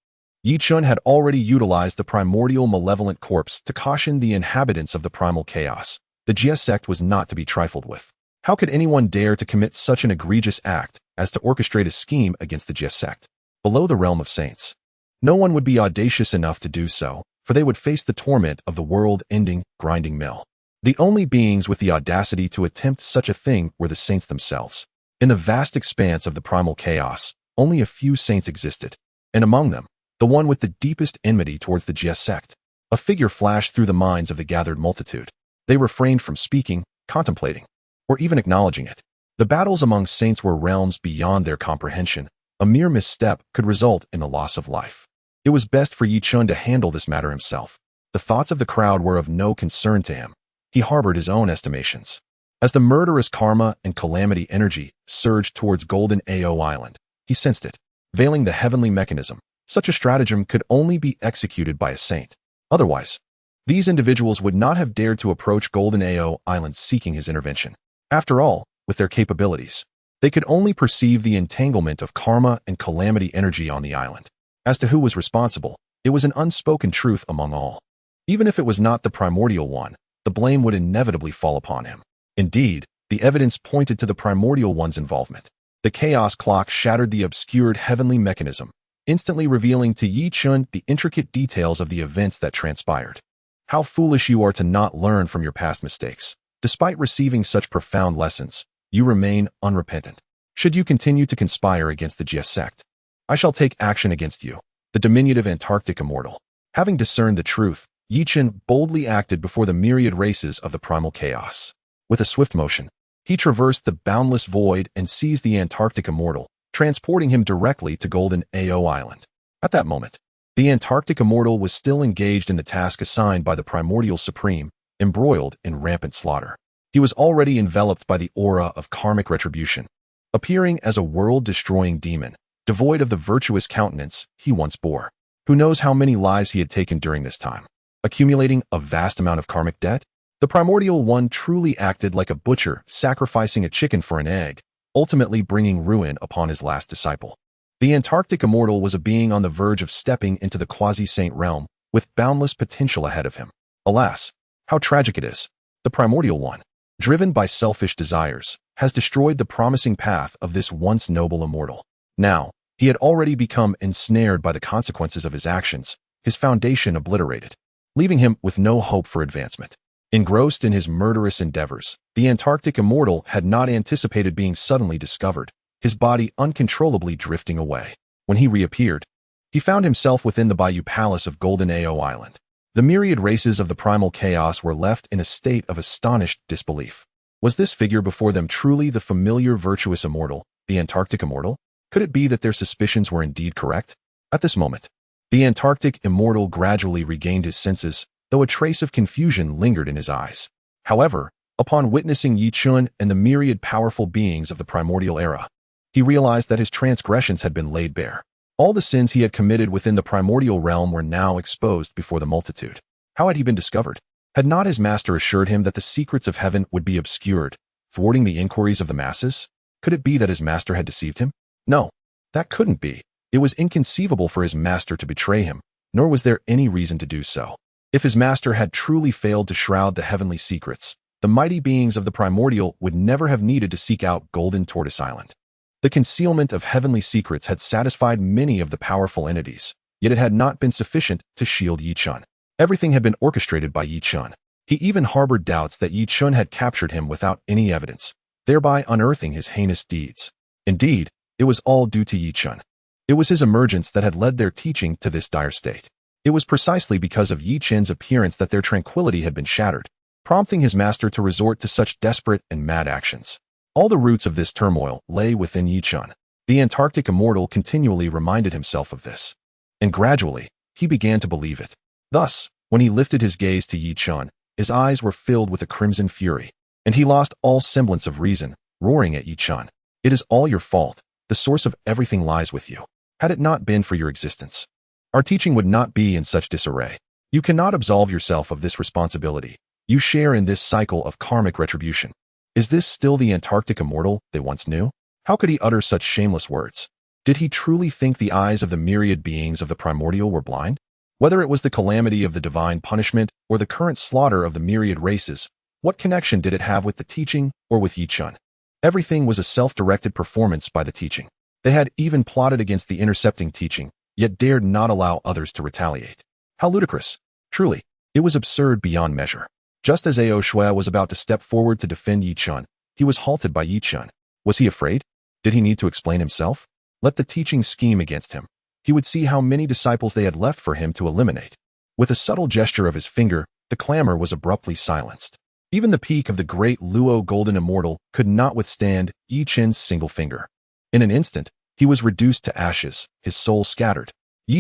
Yi Chen had already utilized the primordial malevolent corpse to caution the inhabitants of the Primal Chaos. The Jie Sect was not to be trifled with. How could anyone dare to commit such an egregious act as to orchestrate a scheme against the Jie Sect? Below the realm of saints, no one would be audacious enough to do so, for they would face the torment of the world-ending grinding mill. The only beings with the audacity to attempt such a thing were the saints themselves. In the vast expanse of the Primal Chaos, only a few saints existed, and among them, the one with the deepest enmity towards the Jie Sect. A figure flashed through the minds of the gathered multitude. They refrained from speaking, contemplating, or even acknowledging it. The battles among saints were realms beyond their comprehension. A mere misstep could result in the loss of life. It was best for Yi Chen to handle this matter himself. The thoughts of the crowd were of no concern to him. He harbored his own estimations. As the murderous karma and calamity energy surged towards Golden Ao Island, he sensed it, veiling the heavenly mechanism. Such a stratagem could only be executed by a saint. Otherwise, these individuals would not have dared to approach Golden Ao Island seeking his intervention. After all, with their capabilities, they could only perceive the entanglement of karma and calamity energy on the island. As to who was responsible, it was an unspoken truth among all. Even if it was not the primordial one, the blame would inevitably fall upon him. Indeed, the evidence pointed to the primordial one's involvement. The chaos clock shattered the obscured heavenly mechanism, instantly revealing to Yi Chen the intricate details of the events that transpired. How foolish you are to not learn from your past mistakes. Despite receiving such profound lessons, you remain unrepentant. Should you continue to conspire against the Jie Sect, I shall take action against you, the diminutive Antarctic Immortal. Having discerned the truth, Yi Chen boldly acted before the myriad races of the Primal Chaos. With a swift motion, he traversed the boundless void and seized the Antarctic Immortal, transporting him directly to Golden Ao Island. At that moment, the Antarctic Immortal was still engaged in the task assigned by the Primordial Supreme, embroiled in rampant slaughter. He was already enveloped by the aura of karmic retribution, appearing as a world-destroying demon, devoid of the virtuous countenance he once bore. Who knows how many lives he had taken during this time, accumulating a vast amount of karmic debt? The Primordial One truly acted like a butcher sacrificing a chicken for an egg, ultimately bringing ruin upon his last disciple. The Antarctic Immortal was a being on the verge of stepping into the quasi-saint realm, with boundless potential ahead of him. Alas, how tragic it is. The Primordial One, driven by selfish desires, has destroyed the promising path of this once noble immortal. Now, he had already become ensnared by the consequences of his actions, his foundation obliterated, leaving him with no hope for advancement. Engrossed in his murderous endeavors, the Antarctic Immortal had not anticipated being suddenly discovered, his body uncontrollably drifting away. When he reappeared, he found himself within the Bayou Palace of Golden Ao Island. The myriad races of the primal chaos were left in a state of astonished disbelief. Was this figure before them truly the familiar virtuous immortal, the Antarctic Immortal? Could it be that their suspicions were indeed correct? At this moment, the Antarctic Immortal gradually regained his senses, though a trace of confusion lingered in his eyes. However, upon witnessing Chen and the myriad powerful beings of the primordial era, he realized that his transgressions had been laid bare. All the sins he had committed within the primordial realm were now exposed before the multitude. How had he been discovered? Had not his master assured him that the secrets of heaven would be obscured, thwarting the inquiries of the masses? Could it be that his master had deceived him? No, that couldn't be. It was inconceivable for his master to betray him, nor was there any reason to do so. If his master had truly failed to shroud the heavenly secrets, the mighty beings of the primordial would never have needed to seek out Golden Tortoise Island. The concealment of heavenly secrets had satisfied many of the powerful entities, yet it had not been sufficient to shield Chen. Everything had been orchestrated by Chen. He even harbored doubts that Chen had captured him without any evidence, thereby unearthing his heinous deeds. Indeed, it was all due to Chen. It was his emergence that had led their teaching to this dire state. It was precisely because of Chen's appearance that their tranquility had been shattered, prompting his master to resort to such desperate and mad actions. All the roots of this turmoil lay within Chen. The Antarctic Immortal continually reminded himself of this, and gradually, he began to believe it. Thus, when he lifted his gaze to Chen, his eyes were filled with a crimson fury, and he lost all semblance of reason, roaring at Chen. "It is all your fault. The source of everything lies with you. Had it not been for your existence, our teaching would not be in such disarray. You cannot absolve yourself of this responsibility. You share in this cycle of karmic retribution." Is this still the Antarctic Immortal they once knew? How could he utter such shameless words? Did he truly think the eyes of the myriad beings of the primordial were blind? Whether it was the calamity of the divine punishment or the current slaughter of the myriad races, what connection did it have with the teaching or with Chen? Everything was a self-directed performance by the teaching. They had even plotted against the intercepting teaching, yet dared not allow others to retaliate. How ludicrous! Truly, it was absurd beyond measure. Just as Ao Shui was about to step forward to defend Chen, he was halted by Chen. Was he afraid? Did he need to explain himself? Let the teaching scheme against him. He would see how many disciples they had left for him to eliminate. With a subtle gesture of his finger, the clamor was abruptly silenced. Even the peak of the great Luo Golden Immortal could not withstand Chen's single finger. In an instant, he was reduced to ashes, his soul scattered.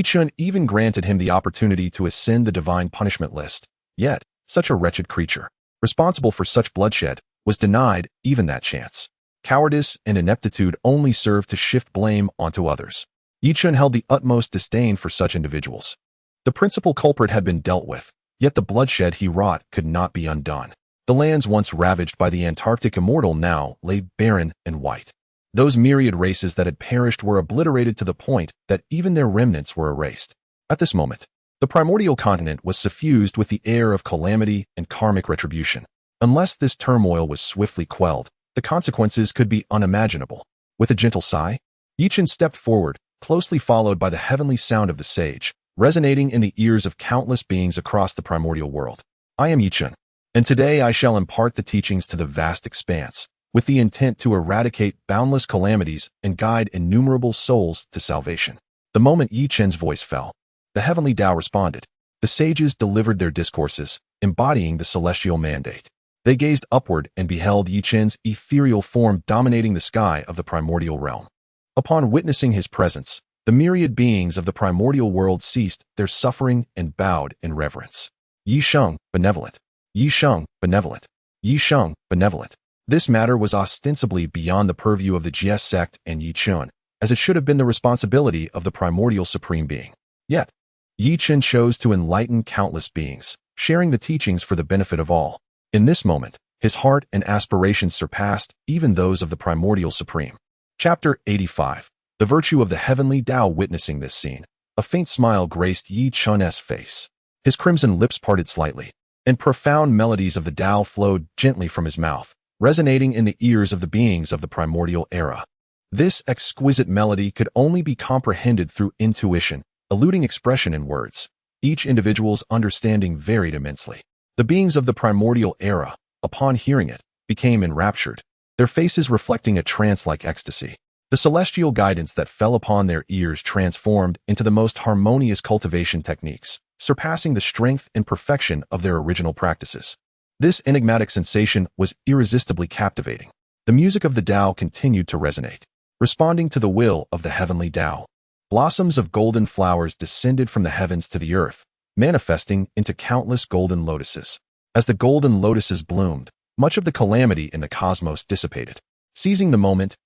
Chen even granted him the opportunity to ascend the divine punishment list. Yet, such a wretched creature, responsible for such bloodshed, was denied even that chance. Cowardice and ineptitude only served to shift blame onto others. Chen held the utmost disdain for such individuals. The principal culprit had been dealt with, yet the bloodshed he wrought could not be undone. The lands once ravaged by the Antarctic Immortal now lay barren and white. Those myriad races that had perished were obliterated to the point that even their remnants were erased. At this moment, the primordial continent was suffused with the air of calamity and karmic retribution. Unless this turmoil was swiftly quelled, the consequences could be unimaginable. With a gentle sigh, Chen stepped forward, closely followed by the heavenly sound of the sage, resonating in the ears of countless beings across the primordial world. "I am Chen, and today I shall impart the teachings to the vast expanse, with the intent to eradicate boundless calamities and guide innumerable souls to salvation." The moment Chen's voice fell, the heavenly Tao responded. The sages delivered their discourses, embodying the celestial mandate. They gazed upward and beheld Chen's ethereal form dominating the sky of the primordial realm. Upon witnessing his presence, the myriad beings of the primordial world ceased their suffering and bowed in reverence. Sheng, benevolent. Sheng, benevolent. Sheng, benevolent. This matter was ostensibly beyond the purview of the Jie Sect and Chen, as it should have been the responsibility of the primordial supreme being. Yet, Chen chose to enlighten countless beings, sharing the teachings for the benefit of all. In this moment, his heart and aspirations surpassed even those of the primordial supreme. Chapter 85. The virtue of the heavenly Tao. Witnessing this scene, a faint smile graced Chen's face. His crimson lips parted slightly, and profound melodies of the Tao flowed gently from his mouth, resonating in the ears of the beings of the primordial era. This exquisite melody could only be comprehended through intuition, eluding expression in words. each individual's understanding varied immensely. The beings of the primordial era, upon hearing it, became enraptured, their faces reflecting a trance-like ecstasy. The celestial guidance that fell upon their ears transformed into the most harmonious cultivation techniques, surpassing the strength and perfection of their original practices. This enigmatic sensation was irresistibly captivating. The music of the Tao continued to resonate, responding to the will of the heavenly Tao. Blossoms of golden flowers descended from the heavens to the earth, manifesting into countless golden lotuses. As the golden lotuses bloomed, much of the calamity in the cosmos dissipated. Seizing the moment,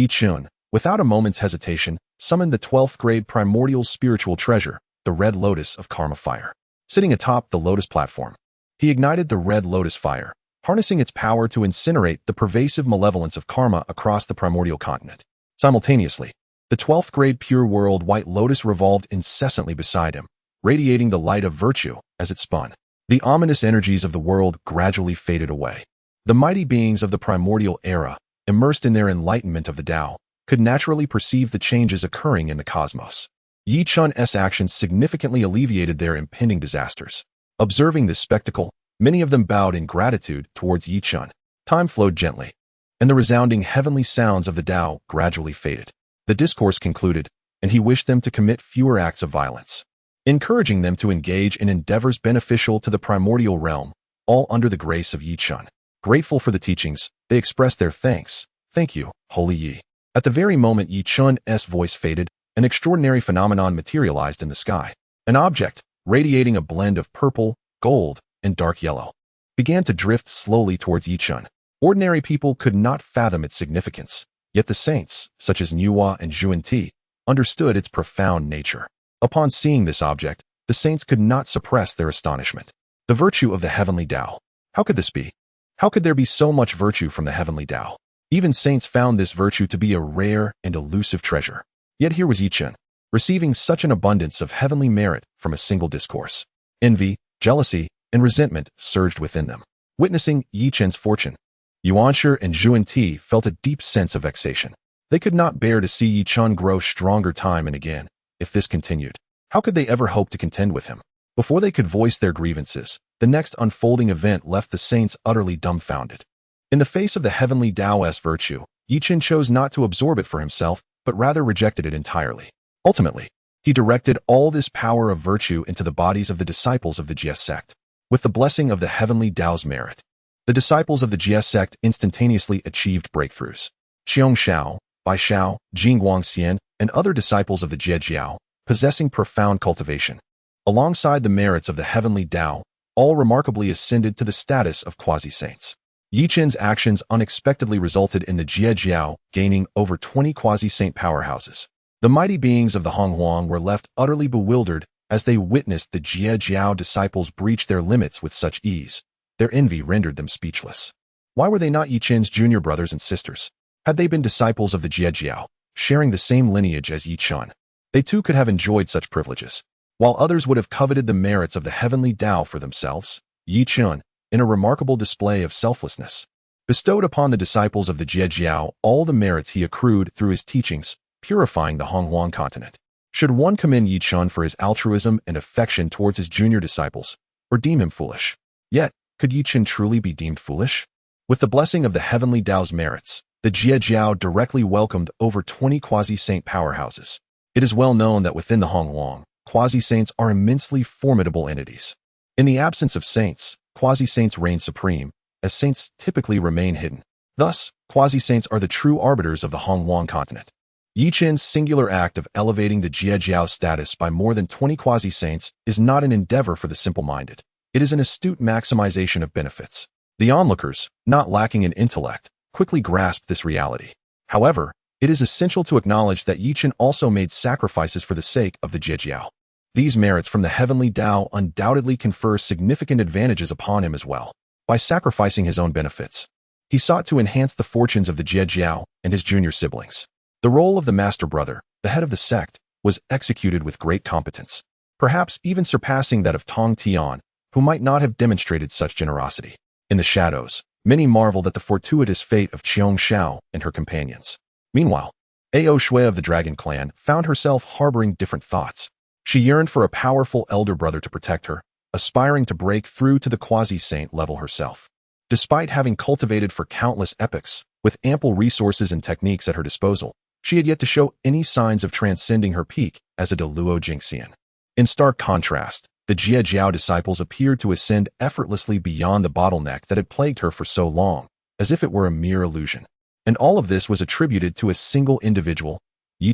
Chen, without a moment's hesitation, summoned the 12th grade primordial spiritual treasure, the red lotus of karma fire. Sitting atop the lotus platform, he ignited the red lotus fire, harnessing its power to incinerate the pervasive malevolence of karma across the primordial continent. Simultaneously, the 12th grade pure world white lotus revolved incessantly beside him, radiating the light of virtue as it spun. The ominous energies of the world gradually faded away. The mighty beings of the primordial era, immersed in their enlightenment of the Tao, could naturally perceive the changes occurring in the cosmos. Chen's actions significantly alleviated their impending disasters. Observing this spectacle, many of them bowed in gratitude towards Chen. Time flowed gently, and the resounding heavenly sounds of the Tao gradually faded. The discourse concluded, and he wished them to commit fewer acts of violence, encouraging them to engage in endeavors beneficial to the primordial realm, all under the grace of Chen. Grateful for the teachings, they expressed their thanks. Thank you, Holy Yi. At the very moment Chen's voice faded, an extraordinary phenomenon materialized in the sky. An object, radiating a blend of purple, gold, and dark yellow, began to drift slowly towards Chen. Ordinary people could not fathom its significance, yet the saints, such as Nuwa and Zhuan, understood its profound nature. Upon seeing this object, the saints could not suppress their astonishment. The virtue of the heavenly Tao. How could this be? How could there be so much virtue from the heavenly Tao? Even saints found this virtue to be a rare and elusive treasure. Yet here was Chen, receiving such an abundance of heavenly merit from a single discourse. Envy, jealousy, and resentment surged within them. Witnessing Chen's fortune, Yuan Shi and Zhuan felt a deep sense of vexation. They could not bear to see Chen grow stronger time and again. If this continued, how could they ever hope to contend with him? Before they could voice their grievances, the next unfolding event left the saints utterly dumbfounded. In the face of the heavenly Taoist virtue, Chen chose not to absorb it for himself, but rather rejected it entirely. Ultimately, he directed all this power of virtue into the bodies of the disciples of the Jie Sect. With the blessing of the heavenly Tao's merit, the disciples of the Jie Sect instantaneously achieved breakthroughs. San Xiao, Bai Xiao, Jing Guangxian, and other disciples of the Jie Jiao, possessing profound cultivation, alongside the merits of the heavenly Tao, all remarkably ascended to the status of quasi-saints. Chen's actions unexpectedly resulted in the Jie Jiao gaining over 20 quasi-saint powerhouses. The mighty beings of the Honghuang were left utterly bewildered as they witnessed the Jie Jiao disciples breach their limits with such ease. Their envy rendered them speechless. Why were they not Chen's junior brothers and sisters? Had they been disciples of the Jie Jiao, sharing the same lineage as Chen, they too could have enjoyed such privileges. While others would have coveted the merits of the heavenly Tao for themselves, Chen, in a remarkable display of selflessness, bestowed upon the disciples of the Jie Jiao all the merits he accrued through his teachings, purifying the Honghuang continent. Should one commend Chen for his altruism and affection towards his junior disciples, or deem him foolish? Yet, could Chen truly be deemed foolish? With the blessing of the heavenly Tao's merits, the Jie Jiao directly welcomed over 20 quasi-saint powerhouses. It is well known that within the Honghuang, quasi-saints are immensely formidable entities. In the absence of saints, quasi-saints reign supreme, as saints typically remain hidden. Thus, quasi-saints are the true arbiters of the Honghuang continent. Chen's singular act of elevating the Jie Jiao status by more than 20 quasi-saints is not an endeavor for the simple-minded. It is an astute maximization of benefits. The onlookers, not lacking in intellect, quickly grasped this reality. However, it is essential to acknowledge that Chen also made sacrifices for the sake of the Jie Jiao. These merits from the heavenly Tao undoubtedly confer significant advantages upon him as well. By sacrificing his own benefits, he sought to enhance the fortunes of the Jie Jiao and his junior siblings. The role of the master brother, the head of the sect, was executed with great competence, perhaps even surpassing that of Tongtian, who might not have demonstrated such generosity. In the shadows, many marveled at the fortuitous fate of San Xiao and her companions. Meanwhile, Shui of the Dragon Clan found herself harboring different thoughts. She yearned for a powerful elder brother to protect her, aspiring to break through to the quasi-saint level herself. Despite having cultivated for countless epochs, with ample resources and techniques at her disposal, she had yet to show any signs of transcending her peak as a Deluo Jingxian. In stark contrast, the Jie disciples appeared to ascend effortlessly beyond the bottleneck that had plagued her for so long, as if it were a mere illusion. And all of this was attributed to a single individual,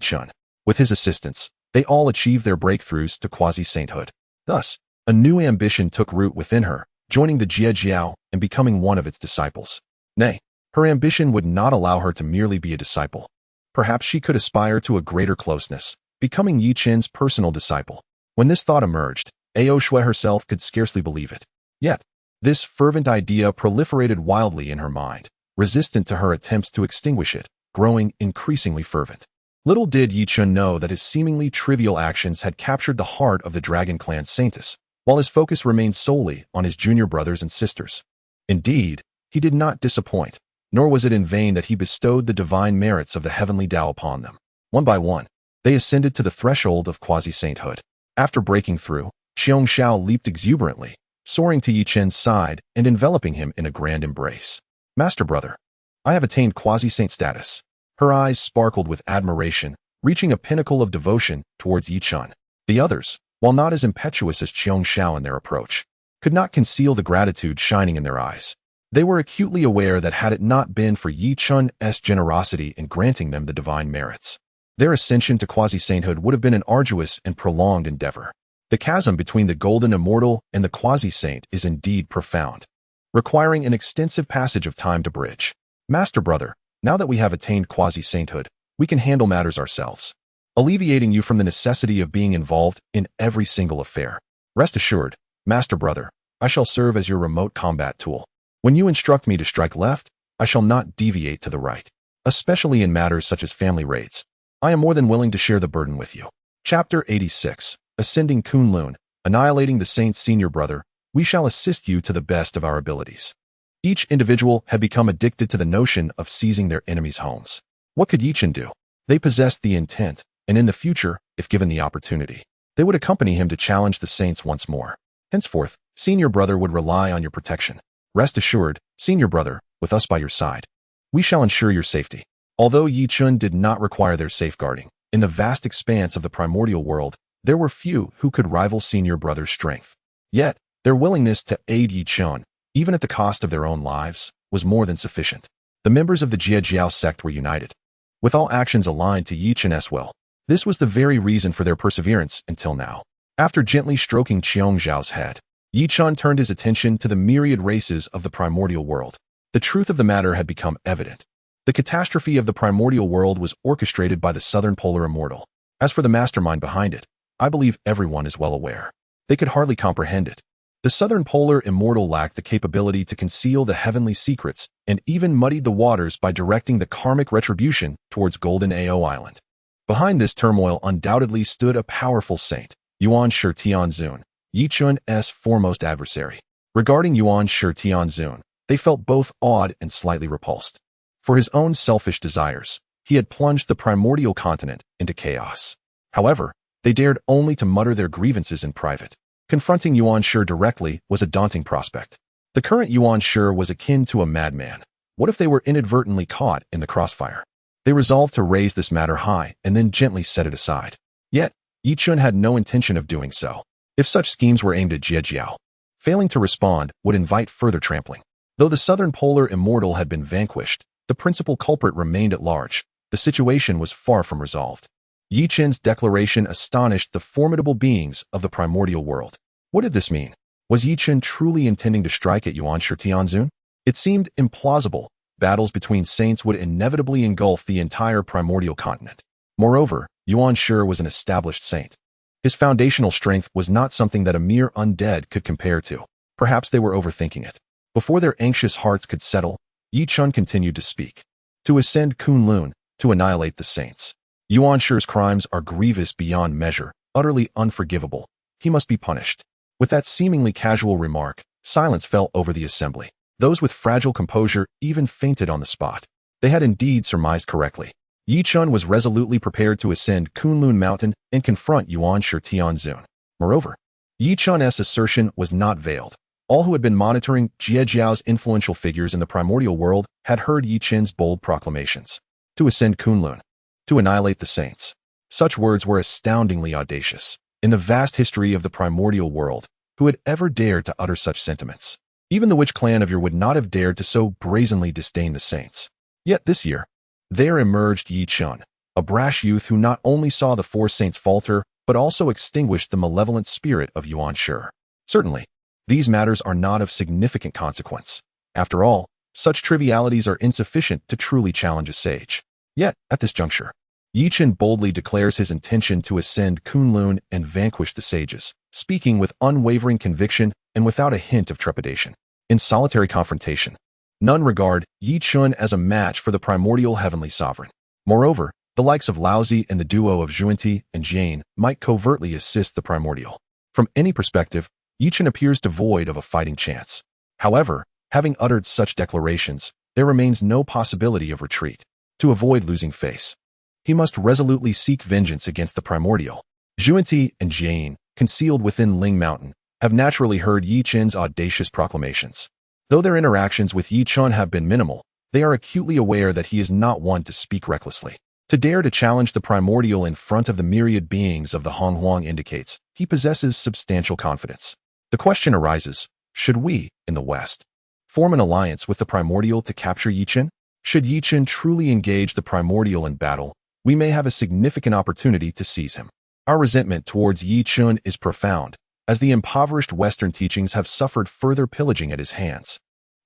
Chen. With his assistance, they all achieved their breakthroughs to quasi-sainthood. Thus, a new ambition took root within her, joining the Jie and becoming one of its disciples. Nay, her ambition would not allow her to merely be a disciple. Perhaps she could aspire to a greater closeness, becoming Chen's personal disciple. When this thought emerged, Shui herself could scarcely believe it. Yet, this fervent idea proliferated wildly in her mind, resistant to her attempts to extinguish it, growing increasingly fervent. Little did Chen know that his seemingly trivial actions had captured the heart of the Dragon Clan Saintess, while his focus remained solely on his junior brothers and sisters. Indeed, he did not disappoint, nor was it in vain that he bestowed the divine merits of the heavenly Tao upon them. One by one, they ascended to the threshold of quasi-sainthood. After breaking through, San Xiao leaped exuberantly, soaring to Chen's side and enveloping him in a grand embrace. "Master brother, I have attained quasi-saint status." Her eyes sparkled with admiration, reaching a pinnacle of devotion towards Chen. The others, while not as impetuous as San Xiao in their approach, could not conceal the gratitude shining in their eyes. They were acutely aware that had it not been for Chen's generosity in granting them the divine merits, their ascension to quasi-sainthood would have been an arduous and prolonged endeavor. The chasm between the golden immortal and the quasi-saint is indeed profound, requiring an extensive passage of time to bridge. "Master brother, now that we have attained quasi-sainthood, we can handle matters ourselves, alleviating you from the necessity of being involved in every single affair. Rest assured, master brother, I shall serve as your remote combat tool. When you instruct me to strike left, I shall not deviate to the right. Especially in matters such as family raids, I am more than willing to share the burden with you." Chapter 86, Ascending Kunlun, Annihilating the Saint's Senior Brother, we shall assist you to the best of our abilities. Each individual had become addicted to the notion of seizing their enemies' homes. What could Chen do? They possessed the intent, and in the future, if given the opportunity, they would accompany him to challenge the saints once more. Henceforth, Senior Brother would rely on your protection. Rest assured, Senior Brother, with us by your side, we shall ensure your safety. Although Chen did not require their safeguarding, in the vast expanse of the Primordial World, there were few who could rival Senior Brother's strength. Yet, their willingness to aid Chen, even at the cost of their own lives, was more than sufficient. The members of the Jie Sect were united, with all actions aligned to Chen's will. This was the very reason for their perseverance until now. After gently stroking San Xiao's head, Chen turned his attention to the myriad races of the Primordial World. The truth of the matter had become evident. The catastrophe of the Primordial World was orchestrated by the Southern Polar Immortal. As for the mastermind behind it, I believe everyone is well aware. They could hardly comprehend it. The Southern Polar Immortal lacked the capability to conceal the heavenly secrets and even muddied the waters by directing the karmic retribution towards Golden Ao Island. Behind this turmoil undoubtedly stood a powerful saint, Yuan Shi Tianzun, Chen's foremost adversary. Regarding Yuan Shi Tianzun, they felt both awed and slightly repulsed. For his own selfish desires, he had plunged the primordial continent into chaos. However, they dared only to mutter their grievances in private. Confronting Yuan Shi directly was a daunting prospect. The current Yuan Shi was akin to a madman. What if they were inadvertently caught in the crossfire? They resolved to raise this matter high and then gently set it aside. Yet, Chen had no intention of doing so. If such schemes were aimed at Jie, failing to respond would invite further trampling. Though the Southern Polar Immortal had been vanquished, the principal culprit remained at large. The situation was far from resolved. Chen's declaration astonished the formidable beings of the Primordial World. What did this mean? Was Chen truly intending to strike at Yuan Shi Tianzun? It seemed implausible. Battles between saints would inevitably engulf the entire primordial continent. Moreover, Yuan Shi was an established saint. His foundational strength was not something that a mere undead could compare to. Perhaps they were overthinking it. Before their anxious hearts could settle, Chen continued to speak. To ascend Kunlun, to annihilate the saints. Yuan Shi's crimes are grievous beyond measure, utterly unforgivable. He must be punished. With that seemingly casual remark, silence fell over the assembly. Those with fragile composure even fainted on the spot. They had indeed surmised correctly. Yi Chun was resolutely prepared to ascend Kunlun Mountain and confront Yuan Shi Tianzun. Moreover, Yi Chun's assertion was not veiled. All who had been monitoring Jie Jiao's influential figures in the Primordial World had heard Yi Chen's bold proclamations. To ascend Kunlun. To annihilate the saints. Such words were astoundingly audacious. In the vast history of the Primordial World, who had ever dared to utter such sentiments? Even the witch clan of Yer would not have dared to so brazenly disdain the saints. Yet this year, there emerged Yi Chun, a brash youth who not only saw the four saints falter, but also extinguished the malevolent spirit of Yuan Shi. Certainly, these matters are not of significant consequence. After all, such trivialities are insufficient to truly challenge a sage. Yet, at this juncture, Yi Chun boldly declares his intention to ascend Kunlun and vanquish the sages, speaking with unwavering conviction and without a hint of trepidation. In solitary confrontation, none regard Yi Chun as a match for the primordial heavenly sovereign. Moreover, the likes of Laozi and the duo of Zhuanti and Jane might covertly assist the primordial. From any perspective, Yi Chun appears devoid of a fighting chance. However, having uttered such declarations, there remains no possibility of retreat. To avoid losing face, he must resolutely seek vengeance against the primordial. Zhuanti and Jane, concealed within Ling Mountain, have naturally heard Yi Chun's audacious proclamations. Though their interactions with Yi Chun have been minimal, they are acutely aware that he is not one to speak recklessly. To dare to challenge the primordial in front of the myriad beings of the Honghuang indicates he possesses substantial confidence. The question arises, should we, in the West, form an alliance with the primordial to capture Yi Chun? Should Yi Chun truly engage the primordial in battle, we may have a significant opportunity to seize him. Our resentment towards Yi Chun is profound, as the impoverished Western teachings have suffered further pillaging at his hands,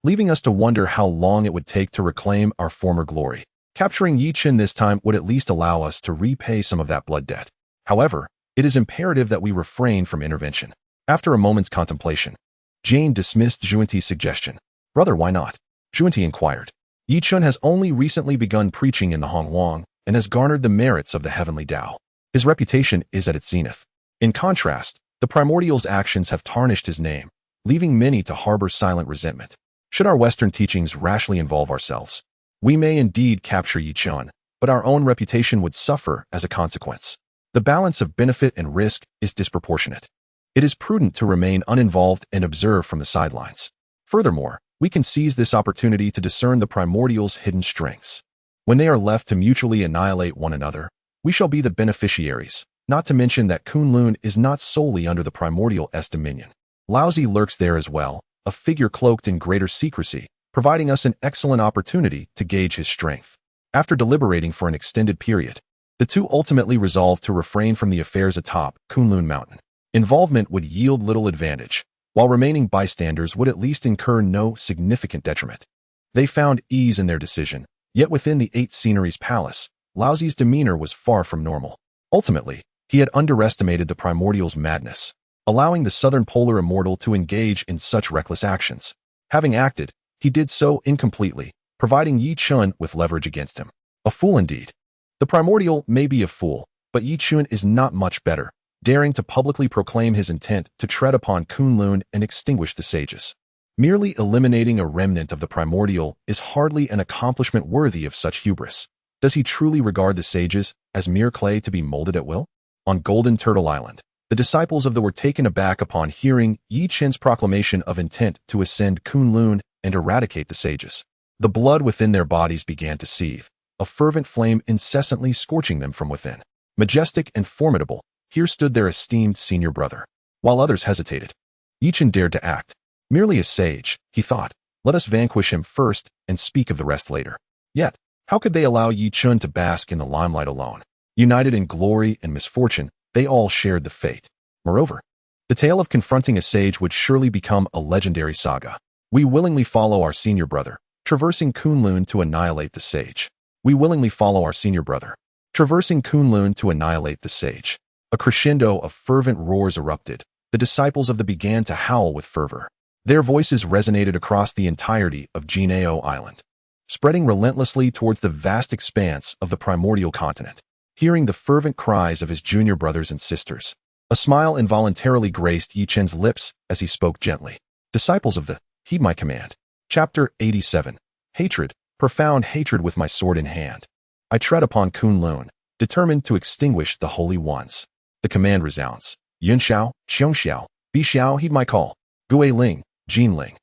leaving us to wonder how long it would take to reclaim our former glory. Capturing Yi Chun this time would at least allow us to repay some of that blood debt. However, it is imperative that we refrain from intervention. After a moment's contemplation, Jane dismissed Zhuanti's suggestion. Brother, why not? Zhuanti inquired. Yi Chun has only recently begun preaching in the Honghuang and has garnered the merits of the heavenly Tao. His reputation is at its zenith. In contrast, the primordial's actions have tarnished his name, leaving many to harbor silent resentment. Should our Western teachings rashly involve ourselves, we may indeed capture Yi Chun, but our own reputation would suffer as a consequence. The balance of benefit and risk is disproportionate. It is prudent to remain uninvolved and observe from the sidelines. Furthermore, we can seize this opportunity to discern the primordial's hidden strengths. When they are left to mutually annihilate one another, we shall be the beneficiaries, not to mention that Kunlun is not solely under the primordial's dominion. Laozi lurks there as well, a figure cloaked in greater secrecy, providing us an excellent opportunity to gauge his strength. After deliberating for an extended period, the two ultimately resolved to refrain from the affairs atop Kunlun Mountain. Involvement would yield little advantage, while remaining bystanders would at least incur no significant detriment. They found ease in their decision, yet within the Eight Sceneries Palace, Laozi's demeanor was far from normal. Ultimately, he had underestimated the primordial's madness, allowing the Southern Polar Immortal to engage in such reckless actions. Having acted, he did so incompletely, providing Yi Chun with leverage against him. A fool indeed. The primordial may be a fool, but Yi Chun is not much better, daring to publicly proclaim his intent to tread upon Kunlun and extinguish the sages. Merely eliminating a remnant of the primordial is hardly an accomplishment worthy of such hubris. Does he truly regard the sages as mere clay to be molded at will? On Golden Turtle Island, the disciples of the were taken aback upon hearing Yi Chun's proclamation of intent to ascend Kunlun and eradicate the sages. The blood within their bodies began to seethe, a fervent flame incessantly scorching them from within. Majestic and formidable, here stood their esteemed senior brother. While others hesitated, Yi Chun dared to act. Merely a sage, he thought, let us vanquish him first and speak of the rest later. Yet, how could they allow Yi Chun to bask in the limelight alone? United in glory and misfortune, they all shared the fate. Moreover, the tale of confronting a sage would surely become a legendary saga. We willingly follow our senior brother, traversing Kunlun to annihilate the sage. We willingly follow our senior brother, traversing Kunlun to annihilate the sage. A crescendo of fervent roars erupted. The disciples of the began to howl with fervor. Their voices resonated across the entirety of Jinao Island, spreading relentlessly towards the vast expanse of the primordial continent. Hearing the fervent cries of his junior brothers and sisters, a smile involuntarily graced Yi Chun's lips as he spoke gently. Disciples of the, heed my command. Chapter 87. Hatred, profound hatred with my sword in hand. I tread upon Kunlun, determined to extinguish the holy ones. The command resounds. Yuan Xiao, Xiong Xiao, Bi Xiao heed my call. Gui Ling, Jin Ling.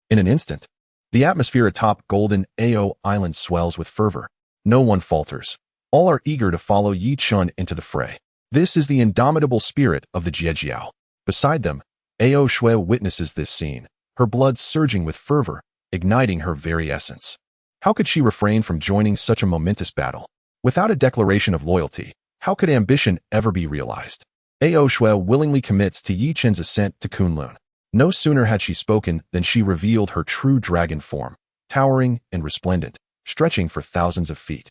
In an instant, the atmosphere atop Golden Ao Island swells with fervor. No one falters. All are eager to follow Yi Chun into the fray. This is the indomitable spirit of the Jiejiao. Beside them, Ao Shui witnesses this scene, her blood surging with fervor, igniting her very essence. How could she refrain from joining such a momentous battle? Without a declaration of loyalty, how could ambition ever be realized? Ao Shui willingly commits to Yi Chen's ascent to Kunlun. No sooner had she spoken than she revealed her true dragon form, towering and resplendent, stretching for thousands of feet.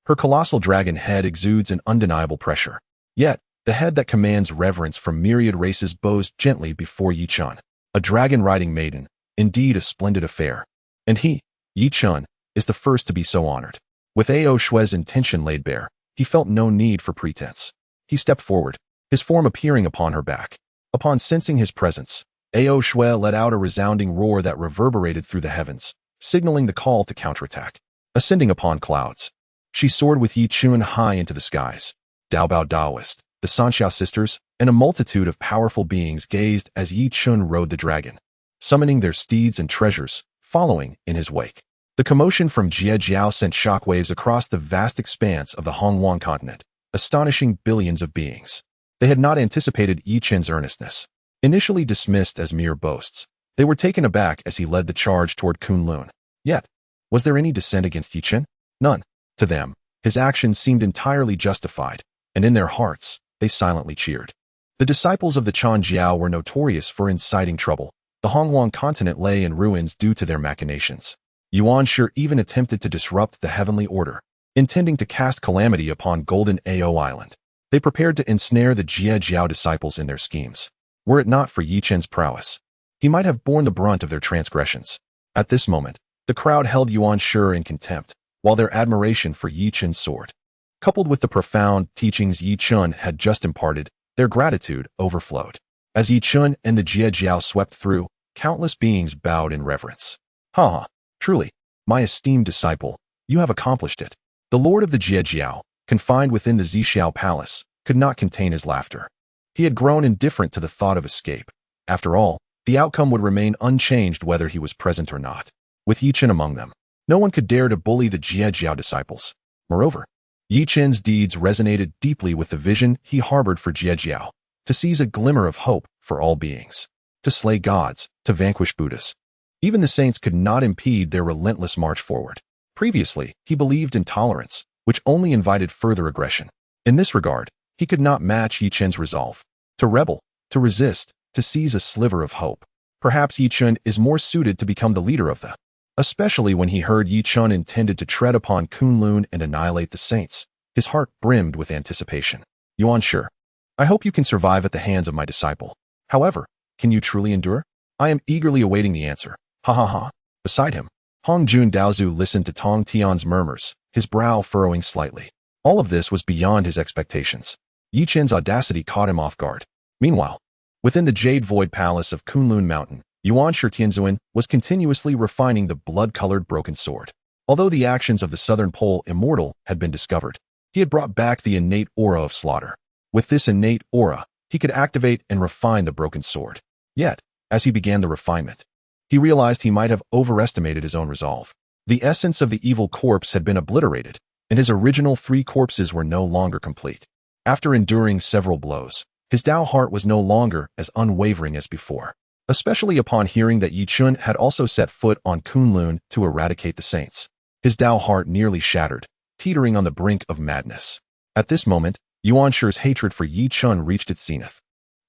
Her colossal dragon head exudes an undeniable pressure. Yet, the head that commands reverence from myriad races bows gently before Yi Chun, a dragon-riding maiden, indeed a splendid affair. And he, Yi Chun, is the first to be so honored. With Ao Shui's intention laid bare, he felt no need for pretense. He stepped forward, his form appearing upon her back. Upon sensing his presence, Ao Shui let out a resounding roar that reverberated through the heavens, signaling the call to counterattack. Ascending upon clouds, she soared with Yi Chun high into the skies. Daobao Daoist, the San Xiao sisters, and a multitude of powerful beings gazed as Yi Chun rode the dragon, summoning their steeds and treasures, following in his wake. The commotion from Jiejiao sent shockwaves across the vast expanse of the Hongwang continent, astonishing billions of beings. They had not anticipated Yi Chen's earnestness. Initially dismissed as mere boasts, they were taken aback as he led the charge toward Kunlun. Yet, was there any dissent against Yi Chen? None. To them, his actions seemed entirely justified, and in their hearts, they silently cheered. The disciples of the Chanjiao were notorious for inciting trouble. The Hongwang continent lay in ruins due to their machinations. Yuan Shi even attempted to disrupt the heavenly order, intending to cast calamity upon Golden Ao Island. They prepared to ensnare the Jiejiao disciples in their schemes. Were it not for Yi Chen's prowess, he might have borne the brunt of their transgressions. At this moment, the crowd held Yuan Shi in contempt, while their admiration for Yi Chen's sword, coupled with the profound teachings Yi Chun had just imparted, their gratitude overflowed. As Yi Chun and the Jiejiao swept through, countless beings bowed in reverence. Ha! Truly, my esteemed disciple, you have accomplished it. The lord of the Jiejiao, confined within the Xiao Palace, could not contain his laughter. He had grown indifferent to the thought of escape. After all, the outcome would remain unchanged whether he was present or not. With Yi Chen among them, no one could dare to bully the Jiejiao disciples. Moreover, Yi Chen's deeds resonated deeply with the vision he harbored for Jiejiao, to seize a glimmer of hope for all beings, to slay gods, to vanquish Buddhas. Even the saints could not impede their relentless march forward. Previously, he believed in tolerance, which only invited further aggression. In this regard, he could not match Yi Chen's resolve. To rebel, to resist, to seize a sliver of hope. Perhaps Yi Chen is more suited to become the leader of the... Especially when he heard Yi Chen intended to tread upon Kunlun and annihilate the saints. His heart brimmed with anticipation. Yuan Shi, I hope you can survive at the hands of my disciple. However, can you truly endure? I am eagerly awaiting the answer. Ha ha ha. Beside him, Hongjun Daozu listened to Tongtian's murmurs, his brow furrowing slightly. All of this was beyond his expectations. Yi Chen's audacity caught him off guard. Meanwhile, within the Jade Void Palace of Kunlun Mountain, Yuan Shi Tianzuan was continuously refining the blood-colored broken sword. Although the actions of the southern pole Immortal had been discovered, he had brought back the innate aura of slaughter. With this innate aura, he could activate and refine the broken sword. Yet, as he began the refinement, he realized he might have overestimated his own resolve. The essence of the evil corpse had been obliterated, and his original 3 corpses were no longer complete. After enduring several blows, his Dao heart was no longer as unwavering as before, especially upon hearing that Yi Chun had also set foot on Kunlun to eradicate the saints. His Dao heart nearly shattered, teetering on the brink of madness. At this moment, Yuan Shi's hatred for Yi Chun reached its zenith.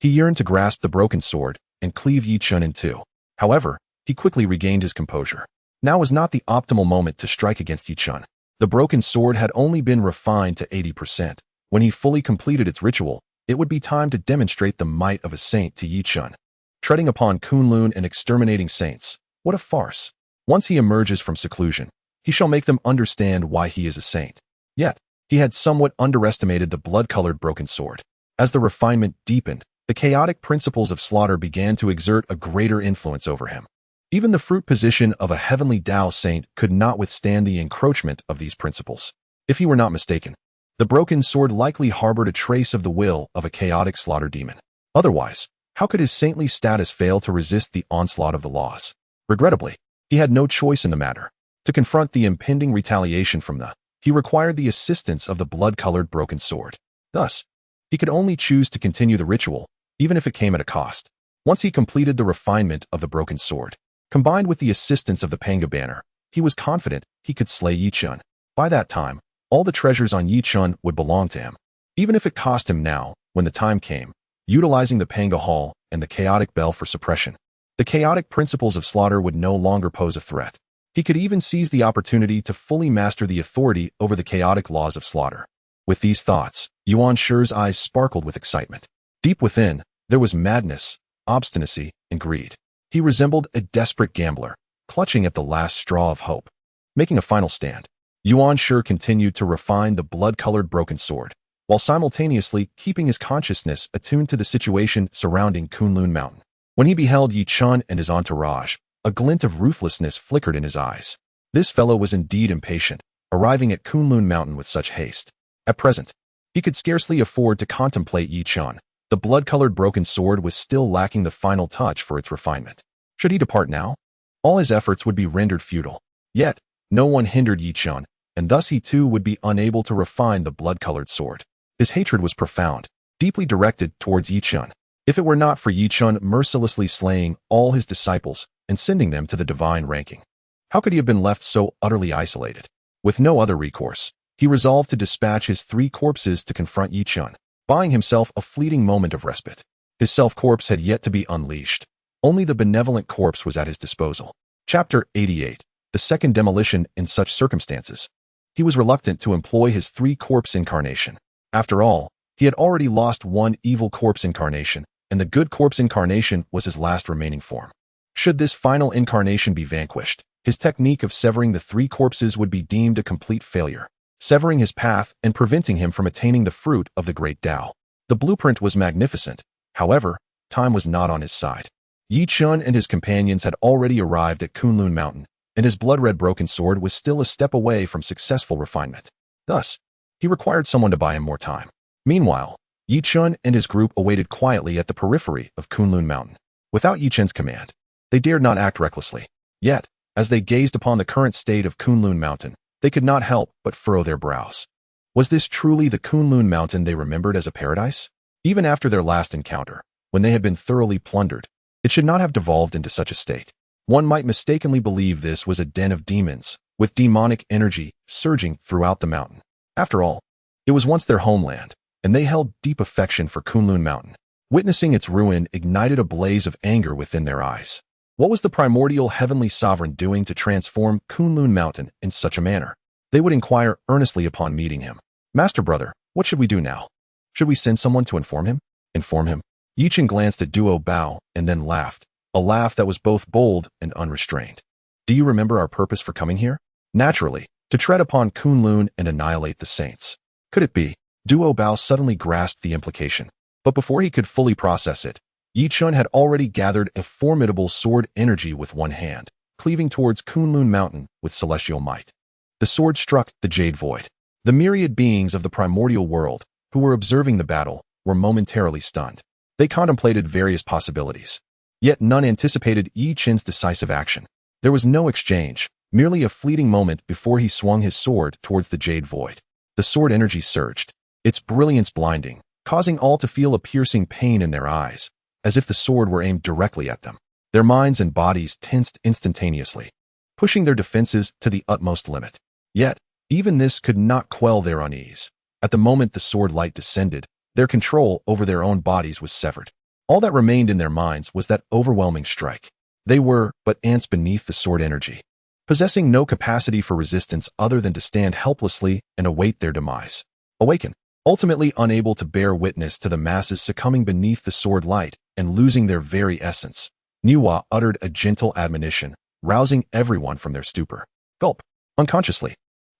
He yearned to grasp the broken sword and cleave Yi Chun in two. However, he quickly regained his composure. Now was not the optimal moment to strike against Yi Chun. The broken sword had only been refined to 80%. When he fully completed its ritual, it would be time to demonstrate the might of a saint to Yi Chun. Treading upon Kunlun and exterminating saints, what a farce. Once he emerges from seclusion, he shall make them understand why he is a saint. Yet, he had somewhat underestimated the blood-colored broken sword. As the refinement deepened, the chaotic principles of slaughter began to exert a greater influence over him. Even the fruit position of a heavenly Tao saint could not withstand the encroachment of these principles. If he were not mistaken, the broken sword likely harbored a trace of the will of a chaotic slaughter demon. Otherwise, how could his saintly status fail to resist the onslaught of the laws? Regrettably, he had no choice in the matter. To confront the impending retaliation from he required the assistance of the blood-colored broken sword. Thus, he could only choose to continue the ritual, even if it came at a cost. Once he completed the refinement of the broken sword, combined with the assistance of the Panga banner, he was confident he could slay Yichun. By that time, all the treasures on Yichun would belong to him. Even if it cost him now, when the time came, utilizing the Panga Hall and the chaotic bell for suppression, the chaotic principles of slaughter would no longer pose a threat. He could even seize the opportunity to fully master the authority over the chaotic laws of slaughter. With these thoughts, Yuan Shi's eyes sparkled with excitement. Deep within, there was madness, obstinacy, and greed. He resembled a desperate gambler, clutching at the last straw of hope. Making a final stand, Yuan Shi continued to refine the blood-colored broken sword, while simultaneously keeping his consciousness attuned to the situation surrounding Kunlun Mountain. When he beheld Yichun and his entourage, a glint of ruthlessness flickered in his eyes. This fellow was indeed impatient, arriving at Kunlun Mountain with such haste. At present, he could scarcely afford to contemplate Yichun. The blood-colored broken sword was still lacking the final touch for its refinement. Should he depart now? All his efforts would be rendered futile. Yet, no one hindered Yichun, and thus he too would be unable to refine the blood-colored sword. His hatred was profound, deeply directed towards Yichun. If it were not for Yichun mercilessly slaying all his disciples and sending them to the divine ranking, how could he have been left so utterly isolated? With no other recourse, he resolved to dispatch his 3 corpses to confront Yichun, buying himself a fleeting moment of respite. His self-corpse had yet to be unleashed. Only the benevolent corpse was at his disposal. Chapter 88. The second demolition in such circumstances. He was reluctant to employ his 3 corpse incarnation. After all, he had already lost 1 evil corpse incarnation, and the good corpse incarnation was his last remaining form. Should this final incarnation be vanquished, his technique of severing the 3 corpses would be deemed a complete failure, severing his path and preventing him from attaining the fruit of the great Tao. The blueprint was magnificent. However, time was not on his side. Yichun and his companions had already arrived at Kunlun Mountain, and his blood-red broken sword was still a step away from successful refinement. Thus, he required someone to buy him more time. Meanwhile, Yichun and his group awaited quietly at the periphery of Kunlun Mountain. Without Yichun's command, they dared not act recklessly. Yet, as they gazed upon the current state of Kunlun Mountain, they could not help but furrow their brows. Was this truly the Kunlun Mountain they remembered as a paradise? Even after their last encounter, when they had been thoroughly plundered, it should not have devolved into such a state. One might mistakenly believe this was a den of demons, with demonic energy surging throughout the mountain. After all, it was once their homeland, and they held deep affection for Kunlun Mountain. Witnessing its ruin ignited a blaze of anger within their eyes. What was the primordial heavenly sovereign doing to transform Kunlun Mountain in such a manner? They would inquire earnestly upon meeting him. Master brother, what should we do now? Should we send someone to inform him? Inform him? Yichun glanced at Duo Bao and then laughed, a laugh that was both bold and unrestrained. Do you remember our purpose for coming here? Naturally, to tread upon Kunlun and annihilate the saints. Could it be? Duo Bao suddenly grasped the implication. But before he could fully process it, Yichun had already gathered a formidable sword energy with one hand, cleaving towards Kunlun Mountain with celestial might. The sword struck the Jade Void. The myriad beings of the Primordial World, who were observing the battle, were momentarily stunned. They contemplated various possibilities. Yet none anticipated Yichun's decisive action. There was no exchange, merely a fleeting moment before he swung his sword towards the Jade Void. The sword energy surged, its brilliance blinding, causing all to feel a piercing pain in their eyes, as if the sword were aimed directly at them. Their minds and bodies tensed instantaneously, pushing their defenses to the utmost limit. Yet, even this could not quell their unease. At the moment the sword light descended, their control over their own bodies was severed. All that remained in their minds was that overwhelming strike. They were but ants beneath the sword energy, possessing no capacity for resistance other than to stand helplessly and await their demise. Awaken, ultimately unable to bear witness to the masses succumbing beneath the sword light and losing their very essence, Niwa uttered a gentle admonition, rousing everyone from their stupor. Gulp. Unconsciously,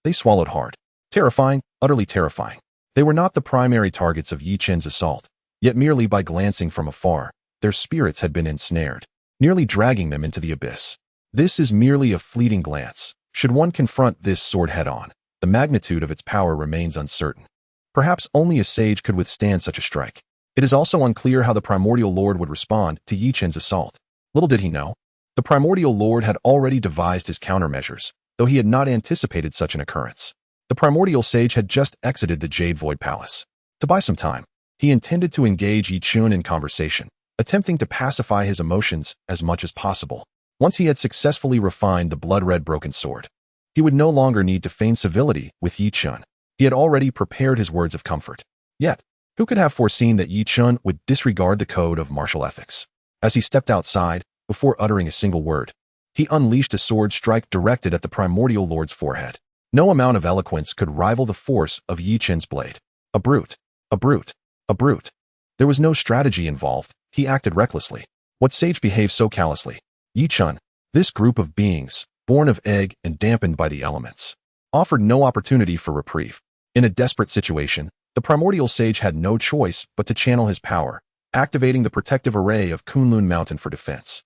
they swallowed hard. Terrifying, utterly terrifying. They were not the primary targets of Yichun's assault, yet merely by glancing from afar, their spirits had been ensnared, nearly dragging them into the abyss. This is merely a fleeting glance. Should one confront this sword head-on, the magnitude of its power remains uncertain. Perhaps only a sage could withstand such a strike. It is also unclear how the Primordial Lord would respond to Yi Chen's assault. Little did he know, the Primordial Lord had already devised his countermeasures, though he had not anticipated such an occurrence. The Primordial Sage had just exited the Jade Void Palace. To buy some time, he intended to engage Yi Chen in conversation, attempting to pacify his emotions as much as possible. Once he had successfully refined the blood-red broken sword, he would no longer need to feign civility with Yi Chen. He had already prepared his words of comfort. Yet, who could have foreseen that Yi Chen would disregard the code of martial ethics? As he stepped outside, before uttering a single word, he unleashed a sword strike directed at the Primordial Lord's forehead. No amount of eloquence could rival the force of Yi Chen's blade. A brute. A brute. A brute. There was no strategy involved. He acted recklessly. What sage behaves so callously? Yi Chen, this group of beings, born of egg and dampened by the elements, offered no opportunity for reprieve. In a desperate situation, the Primordial Sage had no choice but to channel his power, activating the protective array of Kunlun Mountain for defense.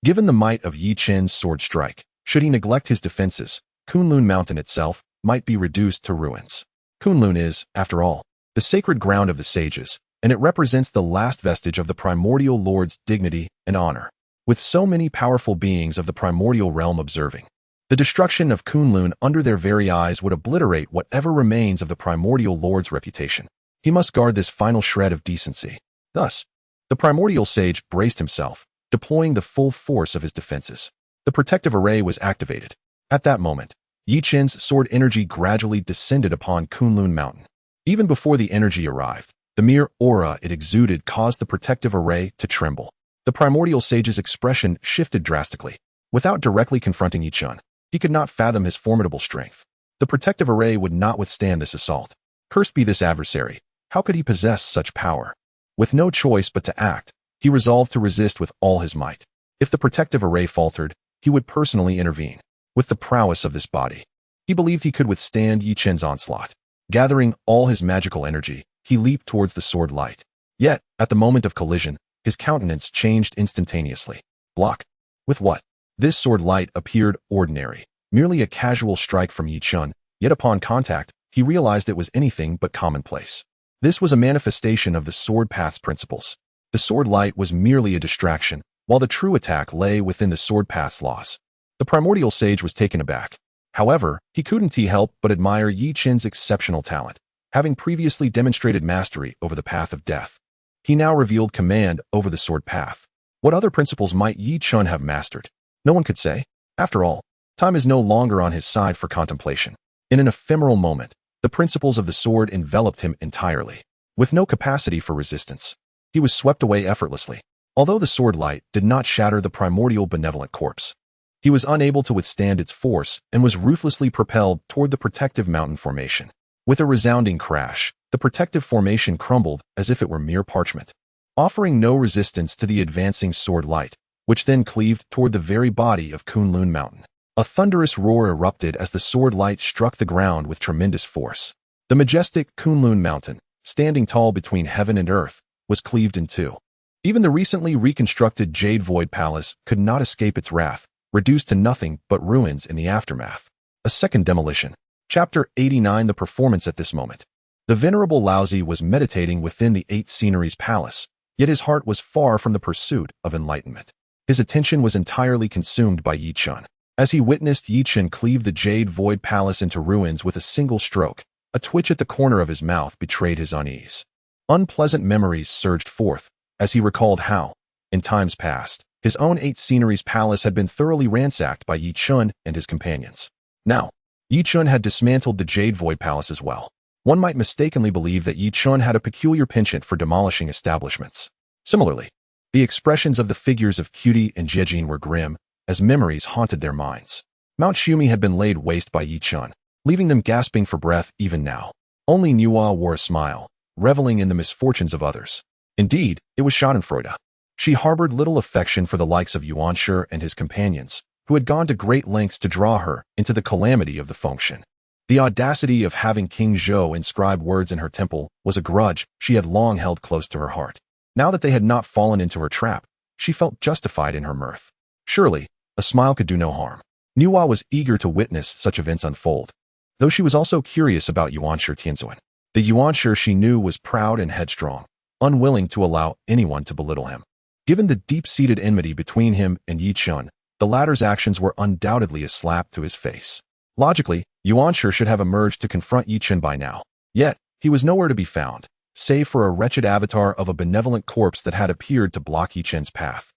Given the might of Yi Chen's sword strike, should he neglect his defenses, Kunlun Mountain itself might be reduced to ruins. Kunlun is, after all, the sacred ground of the sages, and it represents the last vestige of the Primordial Lord's dignity and honor. With so many powerful beings of the primordial realm observing, the destruction of Kunlun under their very eyes would obliterate whatever remains of the Primordial Lord's reputation. He must guard this final shred of decency. Thus, the Primordial Sage braced himself, deploying the full force of his defenses. The protective array was activated. At that moment, Yi Chen's sword energy gradually descended upon Kunlun Mountain. Even before the energy arrived, the mere aura it exuded caused the protective array to tremble. The Primordial Sage's expression shifted drastically. Without directly confronting Yi Chen, he could not fathom his formidable strength. The protective array would not withstand this assault. Cursed be this adversary. How could he possess such power? With no choice but to act, he resolved to resist with all his might. If the protective array faltered, he would personally intervene. With the prowess of this body, he believed he could withstand Yi Chen's onslaught. Gathering all his magical energy, he leaped towards the sword light. Yet, at the moment of collision, his countenance changed instantaneously. Block. With what? This sword light appeared ordinary, merely a casual strike from Yi Chen, yet upon contact, he realized it was anything but commonplace. This was a manifestation of the sword path's principles. The sword light was merely a distraction, while the true attack lay within the sword path's laws. The Primordial Sage was taken aback. However, he couldn't help but admire Yi Chen's exceptional talent, having previously demonstrated mastery over the path of death. He now revealed command over the sword path. What other principles might Yi Chen have mastered? No one could say. After all, time is no longer on his side for contemplation. In an ephemeral moment, the principles of the sword enveloped him entirely. With no capacity for resistance, he was swept away effortlessly. Although the sword light did not shatter the primordial benevolent corpse, he was unable to withstand its force and was ruthlessly propelled toward the protective mountain formation. With a resounding crash, the protective formation crumbled as if it were mere parchment, offering no resistance to the advancing sword light, which then cleaved toward the very body of Kunlun Mountain. A thunderous roar erupted as the sword light struck the ground with tremendous force. The majestic Kunlun Mountain, standing tall between heaven and earth, was cleaved in two. Even the recently reconstructed Jade Void Palace could not escape its wrath, reduced to nothing but ruins in the aftermath. A second demolition. Chapter 89. The performance at this moment. The venerable Laozi was meditating within the Eight Sceneries Palace, yet his heart was far from the pursuit of enlightenment. His attention was entirely consumed by Yi Chen. As he witnessed Yi Chen cleave the Jade Void Palace into ruins with a single stroke, a twitch at the corner of his mouth betrayed his unease. Unpleasant memories surged forth as he recalled how, in times past, his own Eight Sceneries Palace had been thoroughly ransacked by Yi Chen and his companions. Now, Yi Chen had dismantled the Jade Void Palace as well. One might mistakenly believe that Yi Chen had a peculiar penchant for demolishing establishments. Similarly, the expressions of the figures of Cutie and Jiejin were grim, as memories haunted their minds. Mount Xumi had been laid waste by Yi Chen, leaving them gasping for breath even now. Only Nuwa wore a smile, reveling in the misfortunes of others. Indeed, it was schadenfreude. She harbored little affection for the likes of Yuan Shi and his companions, who had gone to great lengths to draw her into the calamity of the function. The audacity of having King Zhou inscribe words in her temple was a grudge she had long held close to her heart. Now that they had not fallen into her trap, she felt justified in her mirth. Surely, a smile could do no harm. Nuwa was eager to witness such events unfold. though she was also curious about Yuan Shi Tianzuan. The Yuan Shi she knew was proud and headstrong, unwilling to allow anyone to belittle him. Given the deep-seated enmity between him and Yi Chun, the latter's actions were undoubtedly a slap to his face. Logically, Yuan Shi should have emerged to confront Yi Chun by now. Yet, he was nowhere to be found, save for a wretched avatar of a benevolent corpse that had appeared to block Yi Chun's path.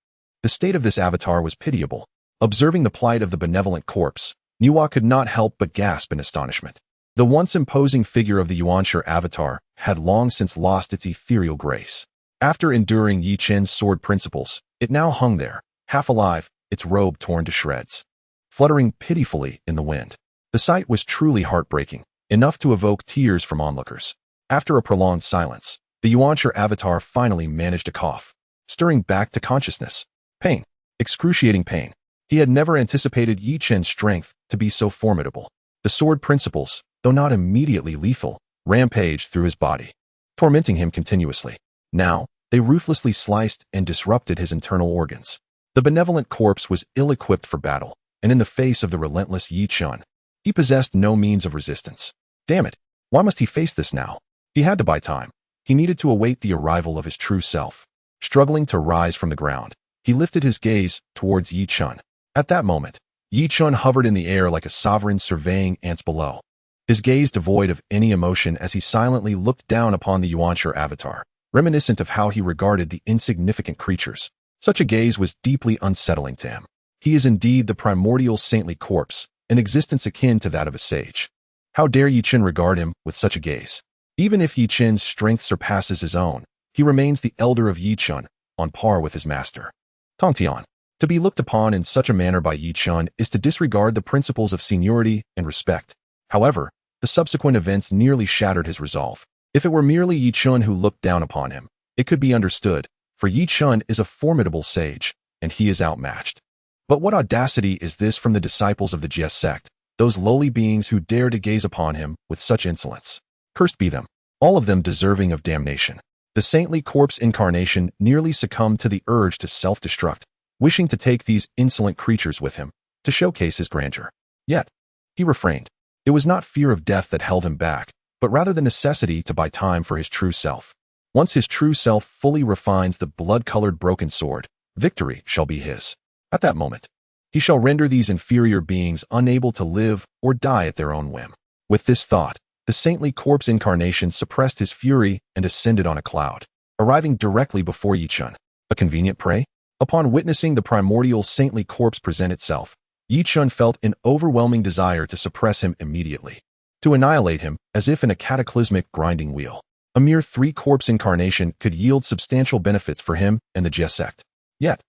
The state of this avatar was pitiable. Observing the plight of the benevolent corpse, Niwa could not help but gasp in astonishment. The once imposing figure of the Yuan Shi avatar had long since lost its ethereal grace. After enduring Yi Chen's sword principles, it now hung there, half alive, its robe torn to shreds, fluttering pitifully in the wind. The sight was truly heartbreaking, enough to evoke tears from onlookers. After a prolonged silence, the Yuan Shi avatar finally managed to cough, stirring back to consciousness. Pain. Excruciating pain. He had never anticipated Yi Chen's strength to be so formidable. The sword principles, though not immediately lethal, rampaged through his body, tormenting him continuously. Now, they ruthlessly sliced and disrupted his internal organs. The benevolent corpse was ill-equipped for battle, and in the face of the relentless Yi Chun, he possessed no means of resistance. Damn it, why must he face this now? He had to buy time. He needed to await the arrival of his true self. Struggling to rise from the ground, he lifted his gaze towards Yi Chun. At that moment, Yi Chun hovered in the air like a sovereign surveying ants below, his gaze devoid of any emotion as he silently looked down upon the Yuan Shi avatar, reminiscent of how he regarded the insignificant creatures. Such a gaze was deeply unsettling to him. He is indeed the primordial saintly corpse, an existence akin to that of a sage. How dare Yi Chun regard him with such a gaze? Even if Yi Chun's strength surpasses his own, he remains the elder of Yi Chun, on par with his master. Tongtian. To be looked upon in such a manner by Yi Chun is to disregard the principles of seniority and respect. However, the subsequent events nearly shattered his resolve. If it were merely Yi Chun who looked down upon him, it could be understood, for Yi Chun is a formidable sage, and he is outmatched. But what audacity is this from the disciples of the Jie Sect, those lowly beings who dare to gaze upon him with such insolence? Cursed be them, all of them deserving of damnation. The saintly corpse incarnation nearly succumbed to the urge to self-destruct, wishing to take these insolent creatures with him, to showcase his grandeur. Yet, he refrained. It was not fear of death that held him back, but rather the necessity to buy time for his true self. Once his true self fully refines the blood-colored broken sword, victory shall be his. At that moment, he shall render these inferior beings unable to live or die at their own whim. With this thought, the saintly corpse incarnation suppressed his fury and ascended on a cloud, arriving directly before Yi Chun. A convenient prey? Upon witnessing the primordial saintly corpse present itself, Yi Chun felt an overwhelming desire to suppress him immediately, to annihilate him as if in a cataclysmic grinding wheel. A mere 3-corpse incarnation could yield substantial benefits for him and the Jie Sect. Yet,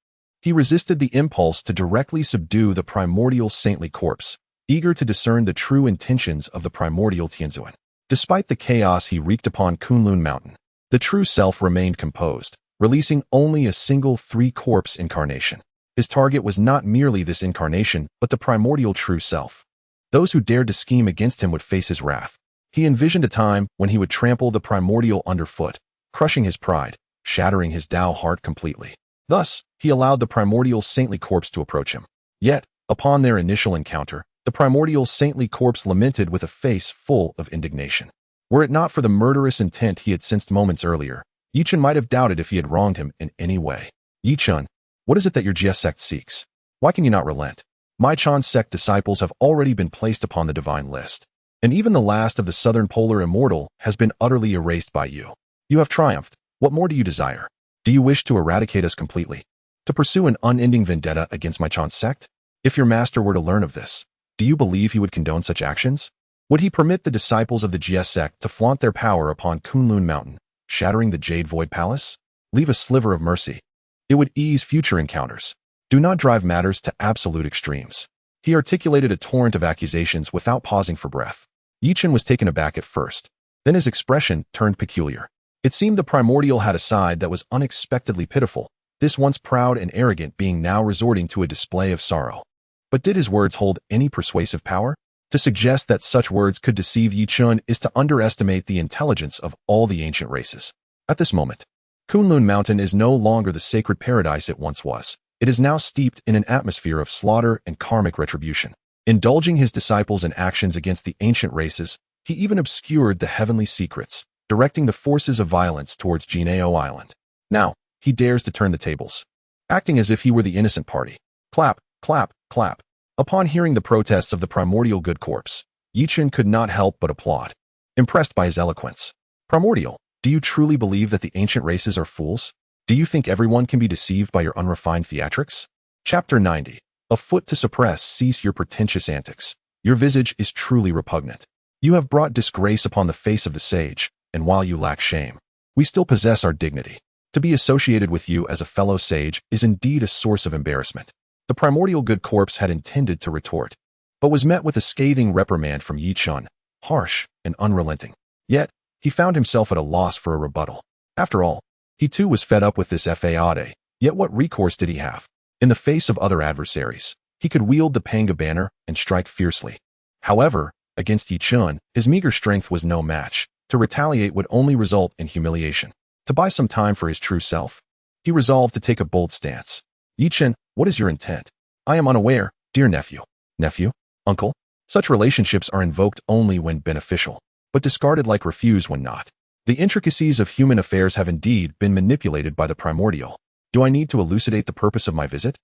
he resisted the impulse to directly subdue the primordial saintly corpse, eager to discern the true intentions of the primordial Tianzuan. Despite the chaos he wreaked upon Kunlun Mountain, the true self remained composed, releasing only a single 3-corpse incarnation. His target was not merely this incarnation, but the primordial true self. Those who dared to scheme against him would face his wrath. He envisioned a time when he would trample the primordial underfoot, crushing his pride, shattering his Tao heart completely. Thus, he allowed the primordial saintly corpse to approach him. Yet, upon their initial encounter, the primordial saintly corpse lamented with a face full of indignation. Were it not for the murderous intent he had sensed moments earlier, Yi Chun might have doubted if he had wronged him in any way. Yi Chun, what is it that your Jie Sect seeks? Why can you not relent? My Chan Sect disciples have already been placed upon the divine list, and even the last of the Southern Polar Immortal has been utterly erased by you. You have triumphed. What more do you desire? Do you wish to eradicate us completely? To pursue an unending vendetta against my Chan Sect? If your master were to learn of this, do you believe he would condone such actions? Would he permit the disciples of the Jie Sect to flaunt their power upon Kunlun Mountain, shattering the Jade Void Palace? Leave a sliver of mercy. It would ease future encounters. Do not drive matters to absolute extremes. He articulated a torrent of accusations without pausing for breath. Yi Chun was taken aback at first. Then his expression turned peculiar. It seemed the primordial had a side that was unexpectedly pitiful, this once proud and arrogant being now resorting to a display of sorrow. But did his words hold any persuasive power? To suggest that such words could deceive Yi Chun is to underestimate the intelligence of all the ancient races. At this moment, Kunlun Mountain is no longer the sacred paradise it once was. It is now steeped in an atmosphere of slaughter and karmic retribution. Indulging his disciples in actions against the ancient races, he even obscured the heavenly secrets, directing the forces of violence towards Jinao Island. Now, he dares to turn the tables, acting as if he were the innocent party. Clap, clap, clap. Upon hearing the protests of the primordial good corpse, Chen could not help but applaud, impressed by his eloquence. Primordial, do you truly believe that the ancient races are fools? Do you think everyone can be deceived by your unrefined theatrics? Chapter 90. A foot to suppress, cease your pretentious antics. Your visage is truly repugnant. You have brought disgrace upon the face of the sage, and while you lack shame, we still possess our dignity. To be associated with you as a fellow sage is indeed a source of embarrassment. The primordial good corpse had intended to retort, but was met with a scathing reprimand from Chen, harsh and unrelenting. Yet, he found himself at a loss for a rebuttal. After all, he too was fed up with this fade, yet what recourse did he have? In the face of other adversaries, he could wield the Panga banner and strike fiercely. However, against Chen, his meager strength was no match. To retaliate would only result in humiliation. To buy some time for his true self, he resolved to take a bold stance. Chen, what is your intent? I am unaware, dear nephew. Nephew? Uncle? Such relationships are invoked only when beneficial, but discarded like refuse when not. The intricacies of human affairs have indeed been manipulated by the primordial. Do I need to elucidate the purpose of my visit?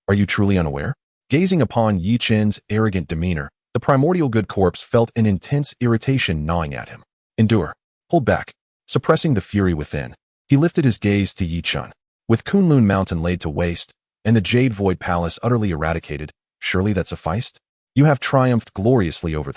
Are you truly unaware? Gazing upon Chen's arrogant demeanor, the primordial good corpse felt an intense irritation gnawing at him. Endure. Hold back. Suppressing the fury within, he lifted his gaze to Chen. With Kunlun Mountain laid to waste, and the Jade Void Palace utterly eradicated, surely that sufficed? You have triumphed gloriously over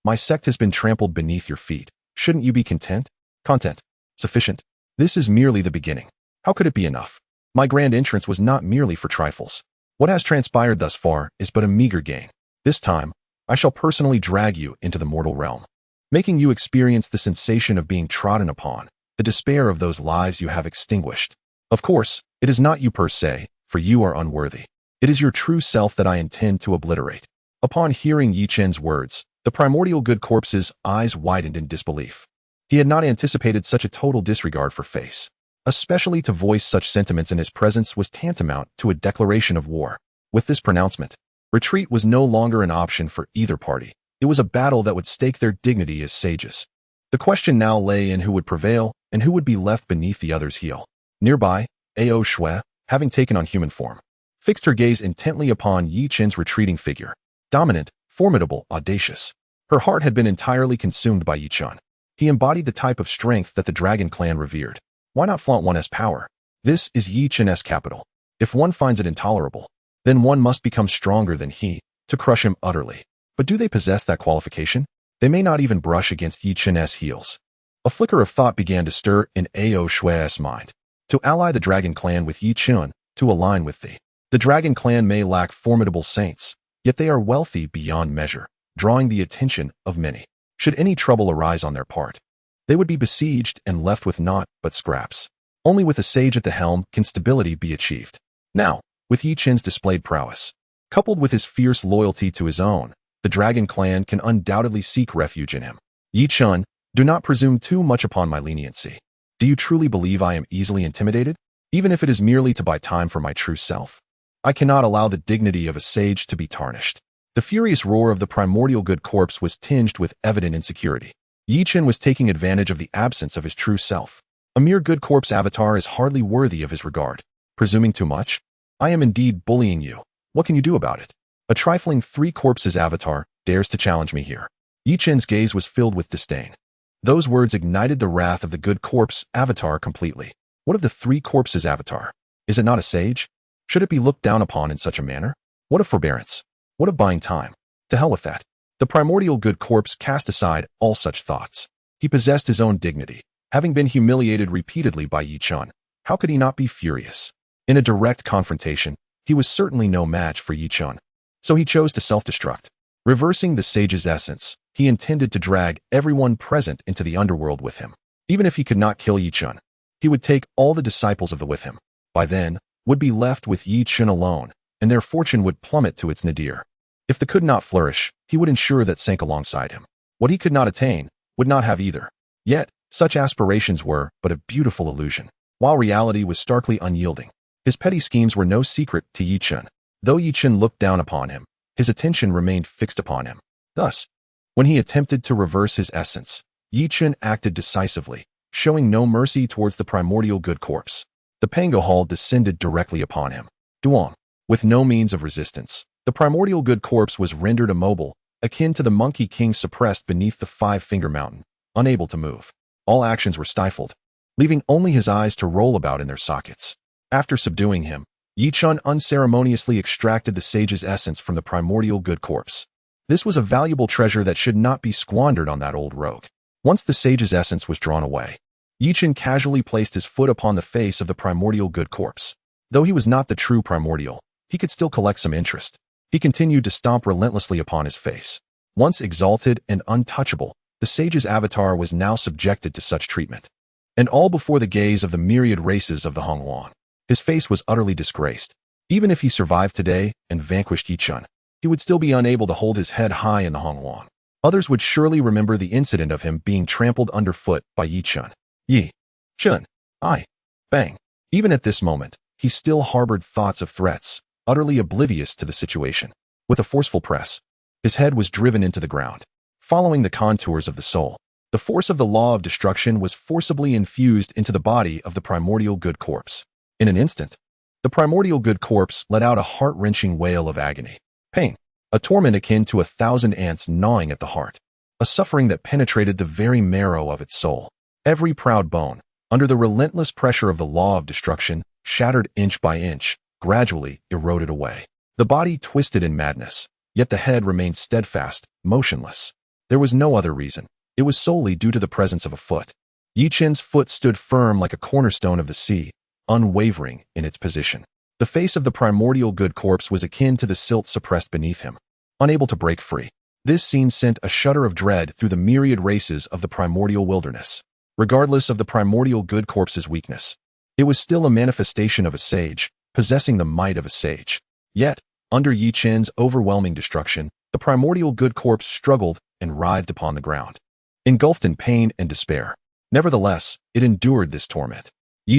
my sect has been trampled beneath your feet. Shouldn't you be content? Content. Sufficient. This is merely the beginning. How could it be enough? My grand entrance was not merely for trifles. What has transpired thus far is but a meager gain. This time, I shall personally drag you into the mortal realm, making you experience the sensation of being trodden upon, the despair of those lives you have extinguished. Of course, it is not you per se, for you are unworthy. It is your true self that I intend to obliterate. Upon hearing Chen's words, the primordial good corpse's eyes widened in disbelief. He had not anticipated such a total disregard for face. Especially to voice such sentiments in his presence was tantamount to a declaration of war. With this pronouncement, retreat was no longer an option for either party. It was a battle that would stake their dignity as sages. The question now lay in who would prevail and who would be left beneath the other's heel. Nearby, Ao Shui, having taken on human form, fixed her gaze intently upon Chen's retreating figure. Dominant, formidable, audacious. Her heart had been entirely consumed by Chen. He embodied the type of strength that the Dragon Clan revered. Why not flaunt one's power? This is Chen's capital. If one finds it intolerable, then one must become stronger than he, to crush him utterly. But do they possess that qualification? They may not even brush against Chen's heels. A flicker of thought began to stir in Ao Shui's mind. To ally the Dragon Clan with Chen, to align with the Dragon Clan may lack formidable saints, yet they are wealthy beyond measure, drawing the attention of many. Should any trouble arise on their part, they would be besieged and left with naught but scraps. Only with a sage at the helm can stability be achieved. Now, with Chen's displayed prowess, coupled with his fierce loyalty to his own, the Dragon Clan can undoubtedly seek refuge in him. Chen, do not presume too much upon my leniency. Do you truly believe I am easily intimidated? Even if it is merely to buy time for my true self. I cannot allow the dignity of a sage to be tarnished. The furious roar of the primordial good corpse was tinged with evident insecurity. Chen was taking advantage of the absence of his true self. A mere good corpse avatar is hardly worthy of his regard. Presuming too much? I am indeed bullying you. What can you do about it? A trifling three corpses avatar dares to challenge me here. Chen's gaze was filled with disdain. Those words ignited the wrath of the good corpse avatar completely. What of the three corpses avatar? Is it not a sage? Should it be looked down upon in such a manner? What of forbearance? What of buying time? To hell with that. The primordial good corpse cast aside all such thoughts. He possessed his own dignity. Having been humiliated repeatedly by Chen, how could he not be furious? In a direct confrontation, he was certainly no match for Chen. So he chose to self-destruct. Reversing the sage's essence, he intended to drag everyone present into the underworld with him. Even if he could not kill Chen, he would take all the disciples of the with him. By then, would be left with Chen alone, and their fortune would plummet to its nadir. If the could not flourish, he would ensure that sank alongside him. What he could not attain, would not have either. Yet, such aspirations were but a beautiful illusion, while reality was starkly unyielding. His petty schemes were no secret to Chen. Though Chen looked down upon him, his attention remained fixed upon him. Thus, when he attempted to reverse his essence, Chen acted decisively, showing no mercy towards the primordial good corpse. The Pango Hall descended directly upon him. Duong. With no means of resistance, the primordial good corpse was rendered immobile, akin to the Monkey King suppressed beneath the Five-Finger Mountain, unable to move. All actions were stifled, leaving only his eyes to roll about in their sockets. After subduing him, Chen unceremoniously extracted the sage's essence from the primordial good corpse. This was a valuable treasure that should not be squandered on that old rogue. Once the sage's essence was drawn away, Chen casually placed his foot upon the face of the primordial good corpse. Though he was not the true primordial, he could still collect some interest. He continued to stomp relentlessly upon his face. Once exalted and untouchable, the sage's avatar was now subjected to such treatment. And all before the gaze of the myriad races of the Hongluang. His face was utterly disgraced. Even if he survived today and vanquished Chen, he would still be unable to hold his head high in the Hongluang. Others would surely remember the incident of him being trampled underfoot by Chen. Chen. Bang. Even at this moment, he still harbored thoughts of threats, utterly oblivious to the situation. With a forceful press, his head was driven into the ground. Following the contours of the soul, the force of the law of destruction was forcibly infused into the body of the primordial good corpse. In an instant, the primordial good corpse let out a heart-wrenching wail of agony. Pain. A torment akin to 1,000 ants gnawing at the heart. A suffering that penetrated the very marrow of its soul. Every proud bone, under the relentless pressure of the law of destruction, shattered inch by inch, gradually eroded away. The body twisted in madness, yet the head remained steadfast, motionless. There was no other reason. It was solely due to the presence of a foot. Chen's foot stood firm like a cornerstone of the sea, unwavering in its position. The face of the primordial good corpse was akin to the silt suppressed beneath him, unable to break free. This scene sent a shudder of dread through the myriad races of the primordial wilderness. Regardless of the primordial good corpse's weakness, it was still a manifestation of a sage, possessing the might of a sage. Yet, under Chen's overwhelming destruction, the primordial good corpse struggled and writhed upon the ground, engulfed in pain and despair. Nevertheless, it endured this torment.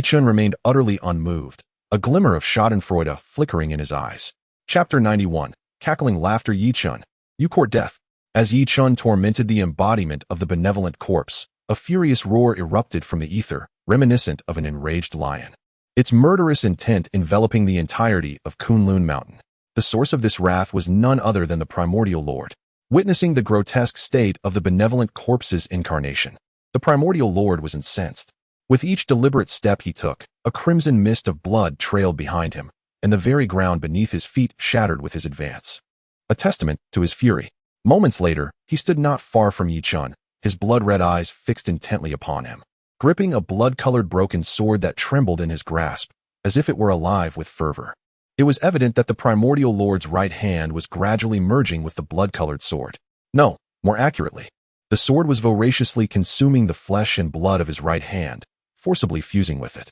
Chen remained utterly unmoved, a glimmer of schadenfreude flickering in his eyes. Chapter 91. Cackling laughter. Chen. You court death. As Chen tormented the embodiment of the benevolent corpse, a furious roar erupted from the ether, reminiscent of an enraged lion. Its murderous intent enveloping the entirety of Kunlun Mountain. The source of this wrath was none other than the primordial lord. Witnessing the grotesque state of the benevolent corpse's incarnation, the primordial lord was incensed. With each deliberate step he took, a crimson mist of blood trailed behind him, and the very ground beneath his feet shattered with his advance. A testament to his fury. Moments later, he stood not far from Chen, his blood-red eyes fixed intently upon him, gripping a blood-colored broken sword that trembled in his grasp, as if it were alive with fervor. It was evident that the primordial lord's right hand was gradually merging with the blood-colored sword. No, more accurately, the sword was voraciously consuming the flesh and blood of his right hand, forcibly fusing with it.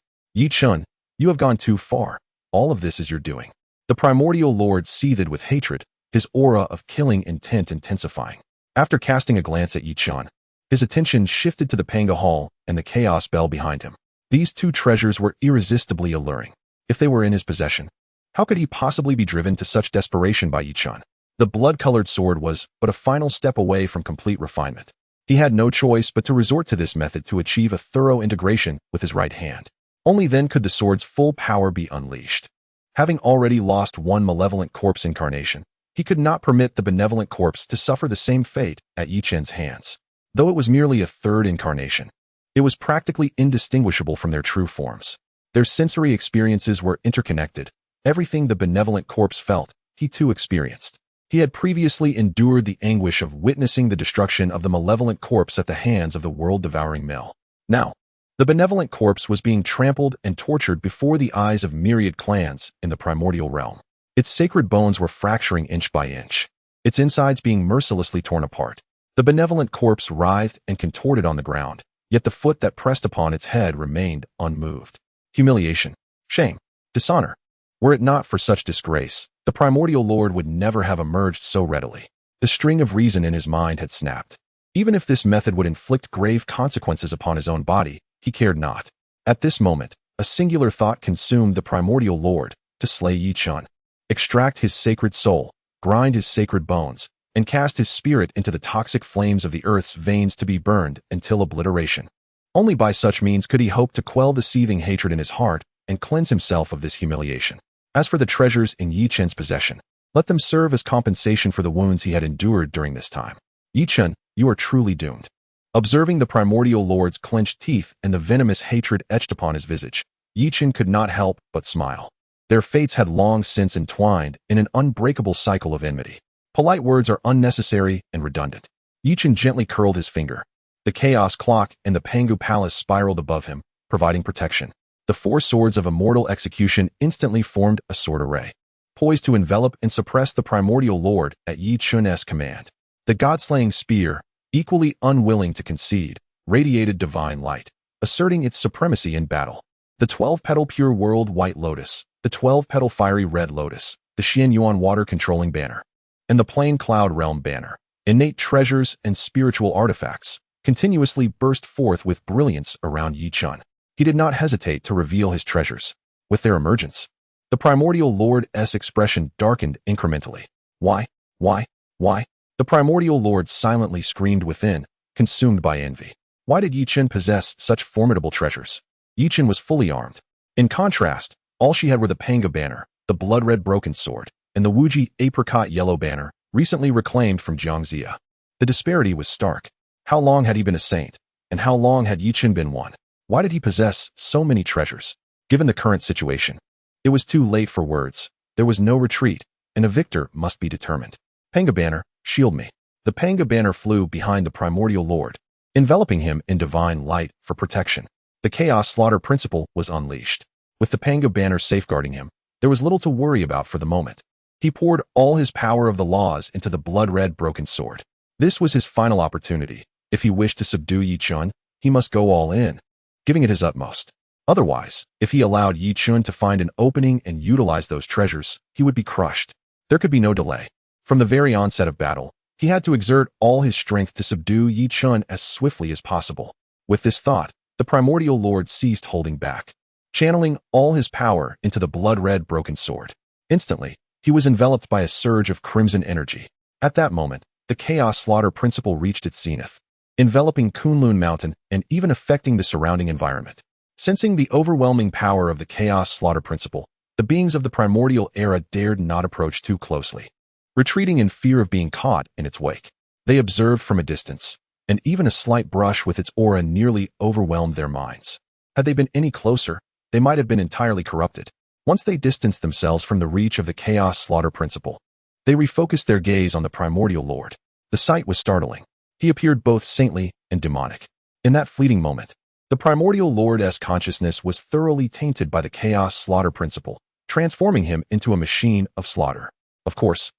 Chen, you have gone too far. All of this is your doing. The primordial lord seethed with hatred, his aura of killing intent intensifying. After casting a glance at Chen, his attention shifted to the Pango Hall and the chaos bell behind him. These two treasures were irresistibly alluring. If they were in his possession, how could he possibly be driven to such desperation by Chen? The blood-colored sword was but a final step away from complete refinement. He had no choice but to resort to this method to achieve a thorough integration with his right hand. Only then could the sword's full power be unleashed. Having already lost one malevolent corpse incarnation, he could not permit the benevolent corpse to suffer the same fate at Chen's hands. Though it was merely a third incarnation, it was practically indistinguishable from their true forms. Their sensory experiences were interconnected. Everything the benevolent corpse felt, he too experienced. He had previously endured the anguish of witnessing the destruction of the malevolent corpse at the hands of the world-devouring mill. Now, the benevolent corpse was being trampled and tortured before the eyes of myriad clans in the primordial realm. Its sacred bones were fracturing inch by inch, its insides being mercilessly torn apart. The benevolent corpse writhed and contorted on the ground, yet the foot that pressed upon its head remained unmoved. Humiliation, shame, dishonor. Were it not for such disgrace, the primordial lord would never have emerged so readily. The string of reason in his mind had snapped. Even if this method would inflict grave consequences upon his own body, he cared not. At this moment, a singular thought consumed the primordial lord: to slay Chen, extract his sacred soul, grind his sacred bones, and cast his spirit into the toxic flames of the earth's veins to be burned until obliteration. Only by such means could he hope to quell the seething hatred in his heart and cleanse himself of this humiliation. As for the treasures in Yi Chen's possession, let them serve as compensation for the wounds he had endured during this time. Yi Chen, you are truly doomed. Observing the Primordial Lord's clenched teeth and the venomous hatred etched upon his visage, Yi Chen could not help but smile. Their fates had long since entwined in an unbreakable cycle of enmity. Polite words are unnecessary and redundant. Yi Chen gently curled his finger. The Chaos Clock and the Pangu Palace spiraled above him, providing protection. The four swords of Immortal execution instantly formed a sword array, poised to envelop and suppress the Primordial Lord at Yi Chen's command. The God-slaying spear, equally unwilling to concede, radiated divine light, asserting its supremacy in battle. The 12-petal Pure World White Lotus, the 12-petal Fiery Red Lotus, the Xian Yuan Water-controlling banner, and the Plain Cloud Realm banner, innate treasures and spiritual artifacts, continuously burst forth with brilliance around Yi Chen. He did not hesitate to reveal his treasures. With their emergence, the Primordial Lord's expression darkened incrementally. Why? The Primordial Lord silently screamed within, consumed by envy. Why did Yi Chen possess such formidable treasures? Yi Chen was fully armed. In contrast, all she had were the Panga banner, the blood-red broken sword, and the Wuji apricot yellow banner, recently reclaimed from Jiangxia. The disparity was stark. How long had he been a saint? And how long had Yi Chen been one? Why did he possess so many treasures? Given the current situation, it was too late for words. There was no retreat, and a victor must be determined. Panga banner, shield me. The Panga banner flew behind the Primordial Lord, enveloping him in divine light for protection. The Chaos Slaughter principle was unleashed. With the Panga banner safeguarding him, there was little to worry about for the moment. He poured all his power of the laws into the blood-red broken sword. This was his final opportunity. If he wished to subdue Yi Chen, he must go all in, giving it his utmost. Otherwise, if he allowed Yi Chen to find an opening and utilize those treasures, he would be crushed. There could be no delay. From the very onset of battle, he had to exert all his strength to subdue Yi Chen as swiftly as possible. With this thought, the Primordial Lord ceased holding back, channeling all his power into the blood-red broken sword. Instantly, he was enveloped by a surge of crimson energy. At that moment, the Chaos Slaughter principle reached its zenith, enveloping Kunlun Mountain and even affecting the surrounding environment. Sensing the overwhelming power of the Chaos Slaughter principle, the beings of the Primordial era dared not approach too closely, retreating in fear of being caught in its wake. They observed from a distance, and even a slight brush with its aura nearly overwhelmed their minds. Had they been any closer, they might have been entirely corrupted. Once they distanced themselves from the reach of the Chaos Slaughter principle, they refocused their gaze on the Primordial Lord. The sight was startling. He appeared both saintly and demonic. In that fleeting moment, the Primordial Lord's consciousness was thoroughly tainted by the Chaos Slaughter principle, transforming him into a machine of slaughter. Of course,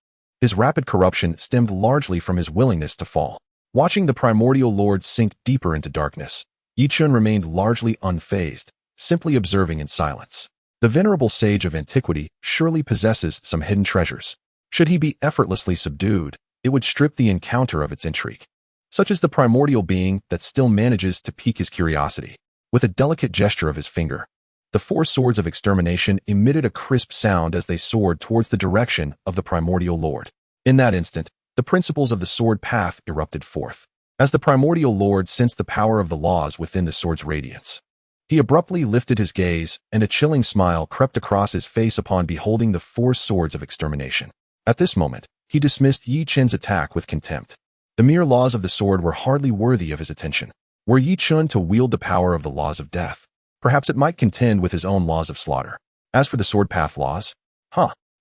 his rapid corruption stemmed largely from his willingness to fall. Watching the Primordial Lord sink deeper into darkness, Yi Chen remained largely unfazed, simply observing in silence. The venerable sage of antiquity surely possesses some hidden treasures. Should he be effortlessly subdued, it would strip the encounter of its intrigue. Such is the primordial being that still manages to pique his curiosity. With a delicate gesture of his finger, the four swords of extermination emitted a crisp sound as they soared towards the direction of the Primordial Lord. In that instant, the principles of the sword path erupted forth. As the Primordial Lord sensed the power of the laws within the sword's radiance, he abruptly lifted his gaze, and a chilling smile crept across his face upon beholding the four swords of extermination. At this moment, he dismissed Yi Chen's attack with contempt. The mere laws of the sword were hardly worthy of his attention. Were Yi Chen to wield the power of the laws of death, perhaps it might contend with his own laws of slaughter. As for the sword path laws,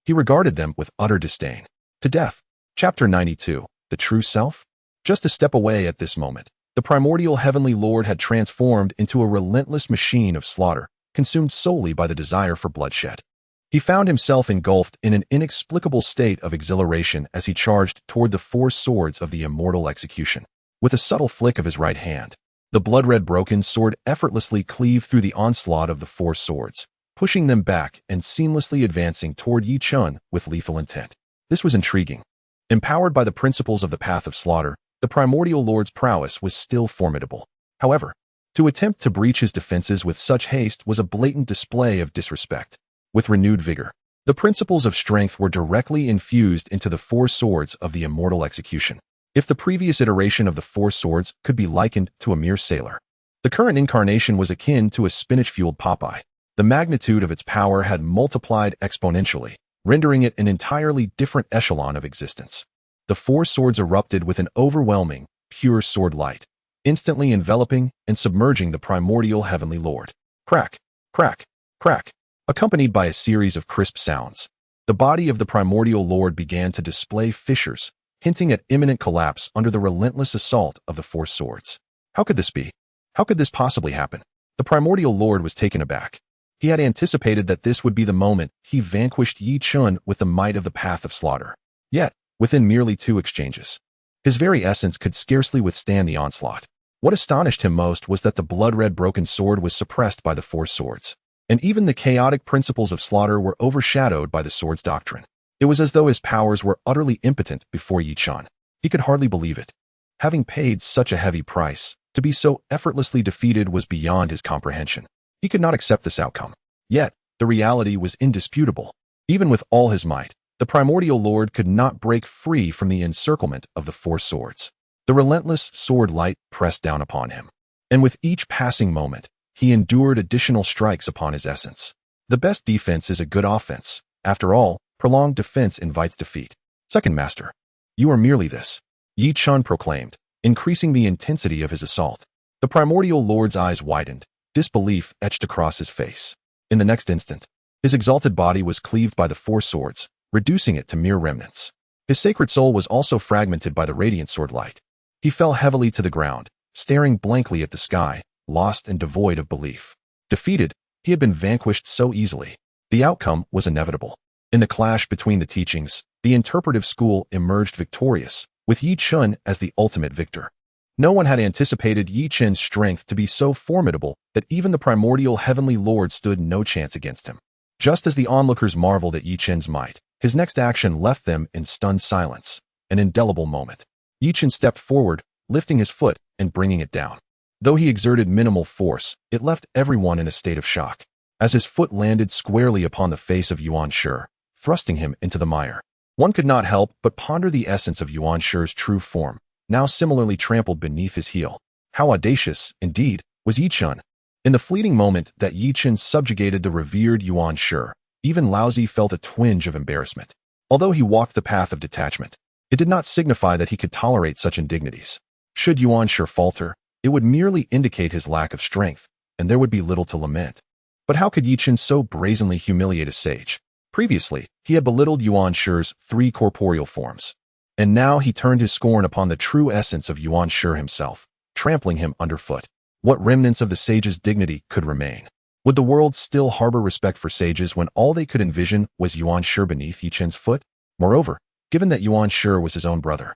he regarded them with utter disdain. To death. Chapter 92, The True Self? Just a step away at this moment, the primordial heavenly lord had transformed into a relentless machine of slaughter, consumed solely by the desire for bloodshed. He found himself engulfed in an inexplicable state of exhilaration as he charged toward the four swords of the immortal execution. With a subtle flick of his right hand, the blood-red broken sword effortlessly cleaved through the onslaught of the four swords, pushing them back and seamlessly advancing toward Yi Chen with lethal intent. This was intriguing. Empowered by the principles of the path of slaughter, the primordial lord's prowess was still formidable. However, to attempt to breach his defenses with such haste was a blatant display of disrespect. With renewed vigor, The principles of strength were directly infused into the four swords of the Immortal execution. If the previous iteration of the four swords could be likened to a mere sailor, the current incarnation was akin to a spinach-fueled Popeye. The magnitude of its power had multiplied exponentially, rendering it an entirely different echelon of existence. The four swords erupted with an overwhelming, pure sword light, instantly enveloping and submerging the primordial heavenly lord. Crack, crack, crack, accompanied by a series of crisp sounds. The body of the primordial lord began to display fissures, hinting at imminent collapse under the relentless assault of the four swords. How could this be? How could this possibly happen? The primordial lord was taken aback. He had anticipated that this would be the moment he vanquished Yi Chun with the might of the path of slaughter. Yet, within merely 2 exchanges, his very essence could scarcely withstand the onslaught. What astonished him most was that the blood-red broken sword was suppressed by the four swords, and even the chaotic principles of slaughter were overshadowed by the sword's doctrine. It was as though his powers were utterly impotent before Yi Chun. He could hardly believe it. Having paid such a heavy price, to be so effortlessly defeated was beyond his comprehension. He could not accept this outcome. Yet, the reality was indisputable. Even with all his might, the primordial lord could not break free from the encirclement of the four swords. The relentless sword light pressed down upon him, and with each passing moment, he endured additional strikes upon his essence. The best defense is a good offense. After all, prolonged defense invites defeat. Second master, you are merely this, Yi Chun proclaimed, increasing the intensity of his assault. The primordial lord's eyes widened, disbelief etched across his face. In the next instant, his exalted body was cleaved by the four swords, reducing it to mere remnants. His sacred soul was also fragmented by the radiant sword light. He fell heavily to the ground, staring blankly at the sky, lost and devoid of belief. Defeated, he had been vanquished so easily. The outcome was inevitable. In the clash between the teachings, the interpretive school emerged victorious, with Yi Chun as the ultimate victor. No one had anticipated Yi Chun's strength to be so formidable that even the primordial heavenly lord stood no chance against him. Just as the onlookers marveled at Yi Chun's might, his next action left them in stunned silence, an indelible moment. Yi Chun stepped forward, lifting his foot and bringing it down. Though he exerted minimal force, it left everyone in a state of shock, as his foot landed squarely upon the face of Yuan Shi, thrusting him into the mire. One could not help but ponder the essence of Yuan Shi's true form, now similarly trampled beneath his heel. How audacious, indeed, was Yi Chun. In the fleeting moment that Yi Chun subjugated the revered Yuan Shi, even Laozi felt a twinge of embarrassment. Although he walked the path of detachment, it did not signify that he could tolerate such indignities. Should Yuan Shi falter, it would merely indicate his lack of strength, and there would be little to lament. But how could Yi Chun so brazenly humiliate a sage? Previously, he had belittled Yuan Shi's 3 corporeal forms, and now he turned his scorn upon the true essence of Yuan Shi himself, trampling him underfoot. What remnants of the sage's dignity could remain? Would the world still harbor respect for sages when all they could envision was Yuan Shi beneath Yi Chun's foot? Moreover, given that Yuan Shi was his own brother,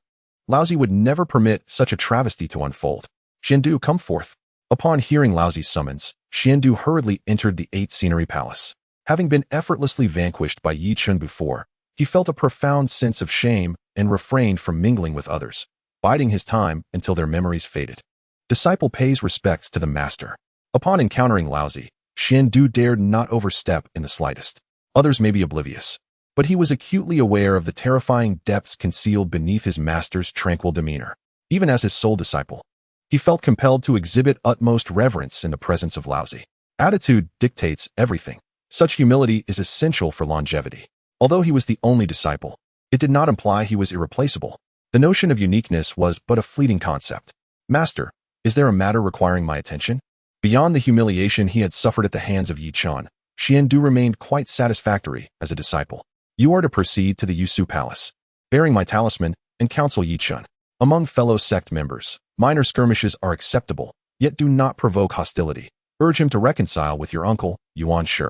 Laozi would never permit such a travesty to unfold. Xiandu, come forth. Upon hearing Laozi's summons, Xiandu hurriedly entered the 8 scenery palace. Having been effortlessly vanquished by Yi Chun before, he felt a profound sense of shame and refrained from mingling with others, biding his time until their memories faded. Disciple pays respects to the master. Upon encountering Laozi, Xiandu dared not overstep in the slightest. Others may be oblivious, but he was acutely aware of the terrifying depths concealed beneath his master's tranquil demeanor. Even as his sole disciple, he felt compelled to exhibit utmost reverence in the presence of Laozi. Attitude dictates everything. Such humility is essential for longevity. Although he was the only disciple, it did not imply he was irreplaceable. The notion of uniqueness was but a fleeting concept. Master, is there a matter requiring my attention? Beyond the humiliation he had suffered at the hands of Yi Chun, Xiandu remained quite satisfactory as a disciple. You are to proceed to the Yusu Palace, bearing my talisman, and counsel Yi Chun. Among fellow sect members, minor skirmishes are acceptable, yet do not provoke hostility. Urge him to reconcile with your uncle, Yuan Shi.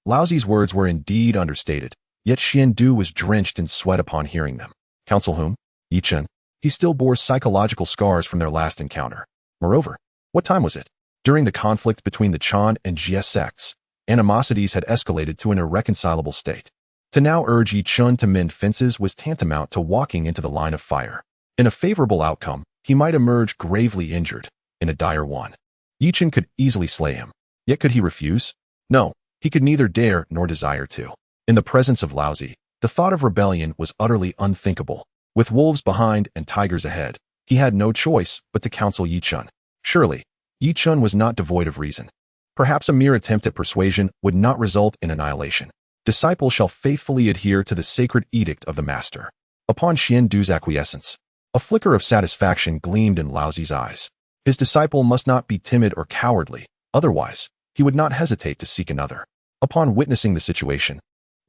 Laozi's words were indeed understated, yet Xiandu was drenched in sweat upon hearing them. Counsel whom? Yi Chun. He still bore psychological scars from their last encounter. Moreover, what time was it? During the conflict between the Chen and Jie sects, animosities had escalated to an irreconcilable state. To now urge Yi Chun to mend fences was tantamount to walking into the line of fire. In a favorable outcome, he might emerge gravely injured. In a dire one, Yi Chun could easily slay him. Yet could he refuse? No, he could neither dare nor desire to. In the presence of Laozi, the thought of rebellion was utterly unthinkable. With wolves behind and tigers ahead, he had no choice but to counsel Yi Chun. Surely, Yi Chun was not devoid of reason. Perhaps a mere attempt at persuasion would not result in annihilation. Disciples shall faithfully adhere to the sacred edict of the master. Upon Xian Du's acquiescence, a flicker of satisfaction gleamed in Laozi's eyes. His disciple must not be timid or cowardly, otherwise, he would not hesitate to seek another. Upon witnessing the situation,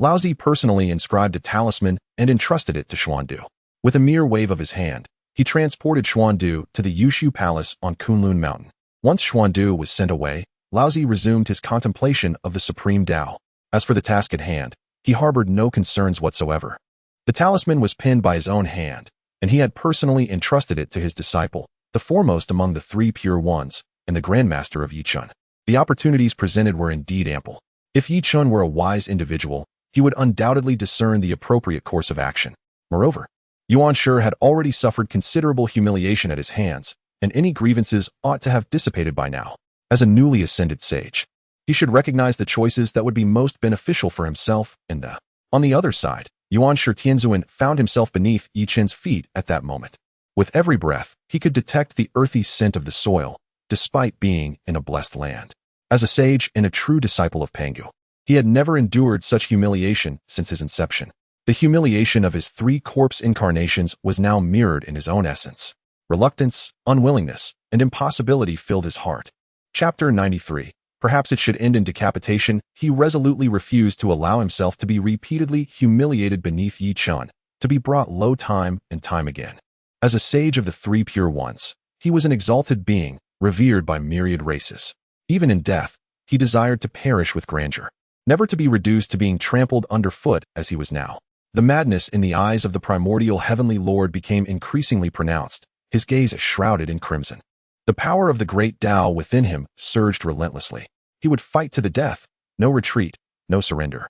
Laozi personally inscribed a talisman and entrusted it to Xuandu. With a mere wave of his hand, he transported Xuandu to the Yushu Palace on Kunlun Mountain. Once Xuandu was sent away, Laozi resumed his contemplation of the supreme Tao. As for the task at hand, he harbored no concerns whatsoever. The talisman was pinned by his own hand, and he had personally entrusted it to his disciple, the foremost among the three pure ones, and the grandmaster of Yi Chun. The opportunities presented were indeed ample. If Yi Chun were a wise individual, he would undoubtedly discern the appropriate course of action. Moreover, Yuan Shi had already suffered considerable humiliation at his hands, and any grievances ought to have dissipated by now. As a newly ascended sage, he should recognize the choices that would be most beneficial for himself and the. On the other side, Yuan Shi Tianzuan found himself beneath Yi Chen's feet at that moment. With every breath, he could detect the earthy scent of the soil, despite being in a blessed land. As a sage and a true disciple of Pangu, he had never endured such humiliation since his inception. The humiliation of his three corpse incarnations was now mirrored in his own essence. Reluctance, unwillingness, and impossibility filled his heart. Chapter 93. Perhaps it should end in decapitation. He resolutely refused to allow himself to be repeatedly humiliated beneath Yi Chun, to be brought low time and time again. As a sage of the three pure ones, he was an exalted being, revered by myriad races. Even in death, he desired to perish with grandeur, never to be reduced to being trampled underfoot as he was now. The madness in the eyes of the primordial heavenly lord became increasingly pronounced, his gaze shrouded in crimson. The power of the great Tao within him surged relentlessly. He would fight to the death, no retreat, no surrender.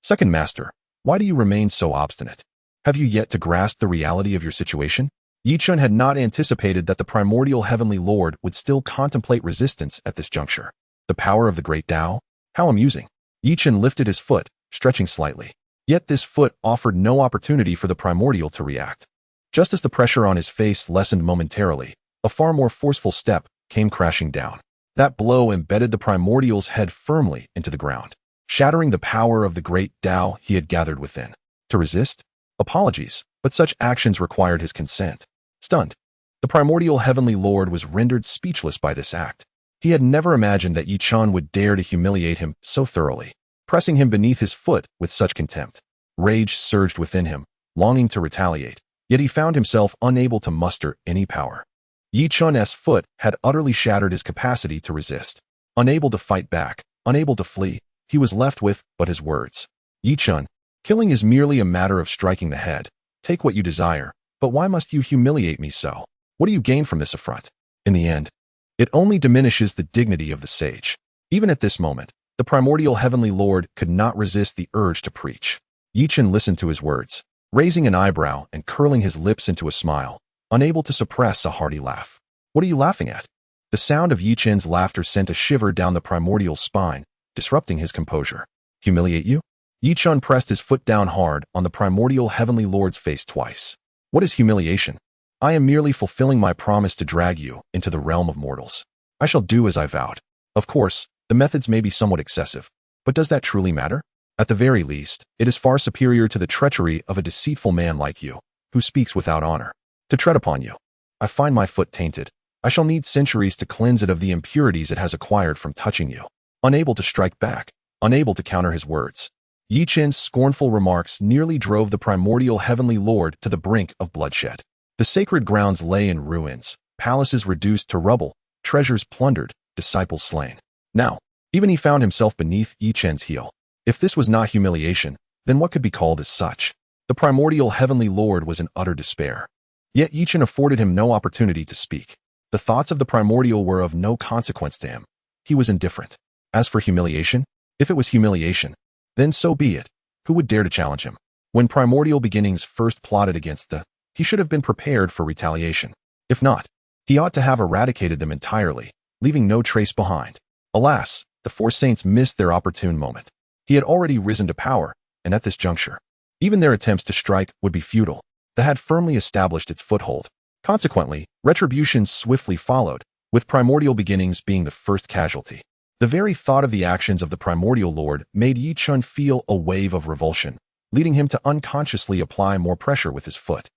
Second Master, why do you remain so obstinate? Have you yet to grasp the reality of your situation? Yi Chun had not anticipated that the primordial heavenly lord would still contemplate resistance at this juncture. The power of the great Tao? How amusing. Yi Chun lifted his foot, stretching slightly. Yet this foot offered no opportunity for the primordial to react. Just as the pressure on his face lessened momentarily, a far more forceful step came crashing down. That blow embedded the primordial's head firmly into the ground, shattering the power of the great Tao he had gathered within. To resist? Apologies, but such actions required his consent. Stunned, the primordial heavenly lord was rendered speechless by this act. He had never imagined that Yi Chun would dare to humiliate him so thoroughly, pressing him beneath his foot with such contempt. Rage surged within him, longing to retaliate, yet he found himself unable to muster any power. Yi Chun's foot had utterly shattered his capacity to resist. Unable to fight back, unable to flee, he was left with but his words. Yi Chun, killing is merely a matter of striking the head. Take what you desire, but why must you humiliate me so? What do you gain from this affront? In the end, it only diminishes the dignity of the sage. Even at this moment, the primordial heavenly lord could not resist the urge to preach. Yi Chun listened to his words, raising an eyebrow and curling his lips into a smile, unable to suppress a hearty laugh. What are you laughing at? The sound of Yi Chun's laughter sent a shiver down the primordial spine, disrupting his composure. Humiliate you? Yi Chun pressed his foot down hard on the primordial heavenly lord's face twice. What is humiliation? I am merely fulfilling my promise to drag you into the realm of mortals. I shall do as I vowed. Of course, the methods may be somewhat excessive, but does that truly matter? At the very least, it is far superior to the treachery of a deceitful man like you, who speaks without honor. To tread upon you, I find my foot tainted. I shall need centuries to cleanse it of the impurities it has acquired from touching you. Unable to strike back, unable to counter his words, Yi Chun's scornful remarks nearly drove the primordial heavenly lord to the brink of bloodshed. The sacred grounds lay in ruins, palaces reduced to rubble, treasures plundered, disciples slain. Now, even he found himself beneath Yi Chun's heel. If this was not humiliation, then what could be called as such? The primordial heavenly lord was in utter despair. Yet Yi Chun afforded him no opportunity to speak. The thoughts of the primordial were of no consequence to him. He was indifferent. As for humiliation, if it was humiliation, then so be it. Who would dare to challenge him? When primordial beginnings first plotted against he should have been prepared for retaliation. If not, he ought to have eradicated them entirely, leaving no trace behind. Alas, the four saints missed their opportune moment. He had already risen to power, and at this juncture, even their attempts to strike would be futile. The had firmly established its foothold. Consequently, retribution swiftly followed, with primordial beginnings being the first casualty. The very thought of the actions of the Primordial Lord made Yi Chun feel a wave of revulsion, leading him to unconsciously apply more pressure with his foot.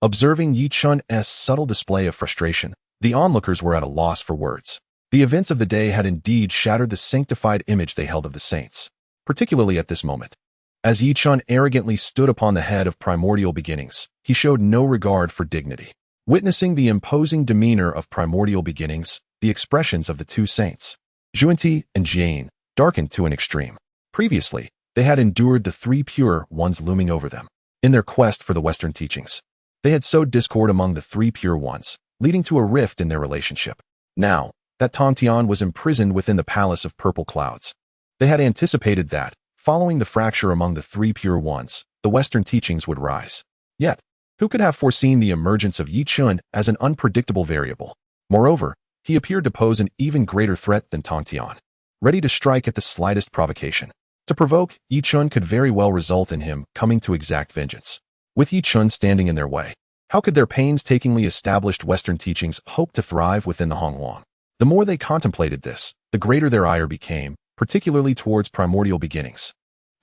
Observing Yi Chun's subtle display of frustration, the onlookers were at a loss for words. The events of the day had indeed shattered the sanctified image they held of the saints, particularly at this moment. As Yi Chun arrogantly stood upon the head of primordial beginnings, he showed no regard for dignity. Witnessing the imposing demeanor of primordial beginnings, the expressions of the two saints, Yuan and Jane, darkened to an extreme. Previously, they had endured the three pure ones looming over them. In their quest for the Western teachings, they had sowed discord among the three pure ones, leading to a rift in their relationship. Now, that Tongtian was imprisoned within the palace of purple clouds, they had anticipated that, following the fracture among the three pure ones, the Western teachings would rise. Yet, who could have foreseen the emergence of Yi Chun as an unpredictable variable? Moreover, he appeared to pose an even greater threat than Tongtian, ready to strike at the slightest provocation. To provoke, Yi Chun could very well result in him coming to exact vengeance. With Yi Chun standing in their way, how could their painstakingly established Western teachings hope to thrive within the Hongwang? The more they contemplated this, the greater their ire became, particularly towards primordial beginnings,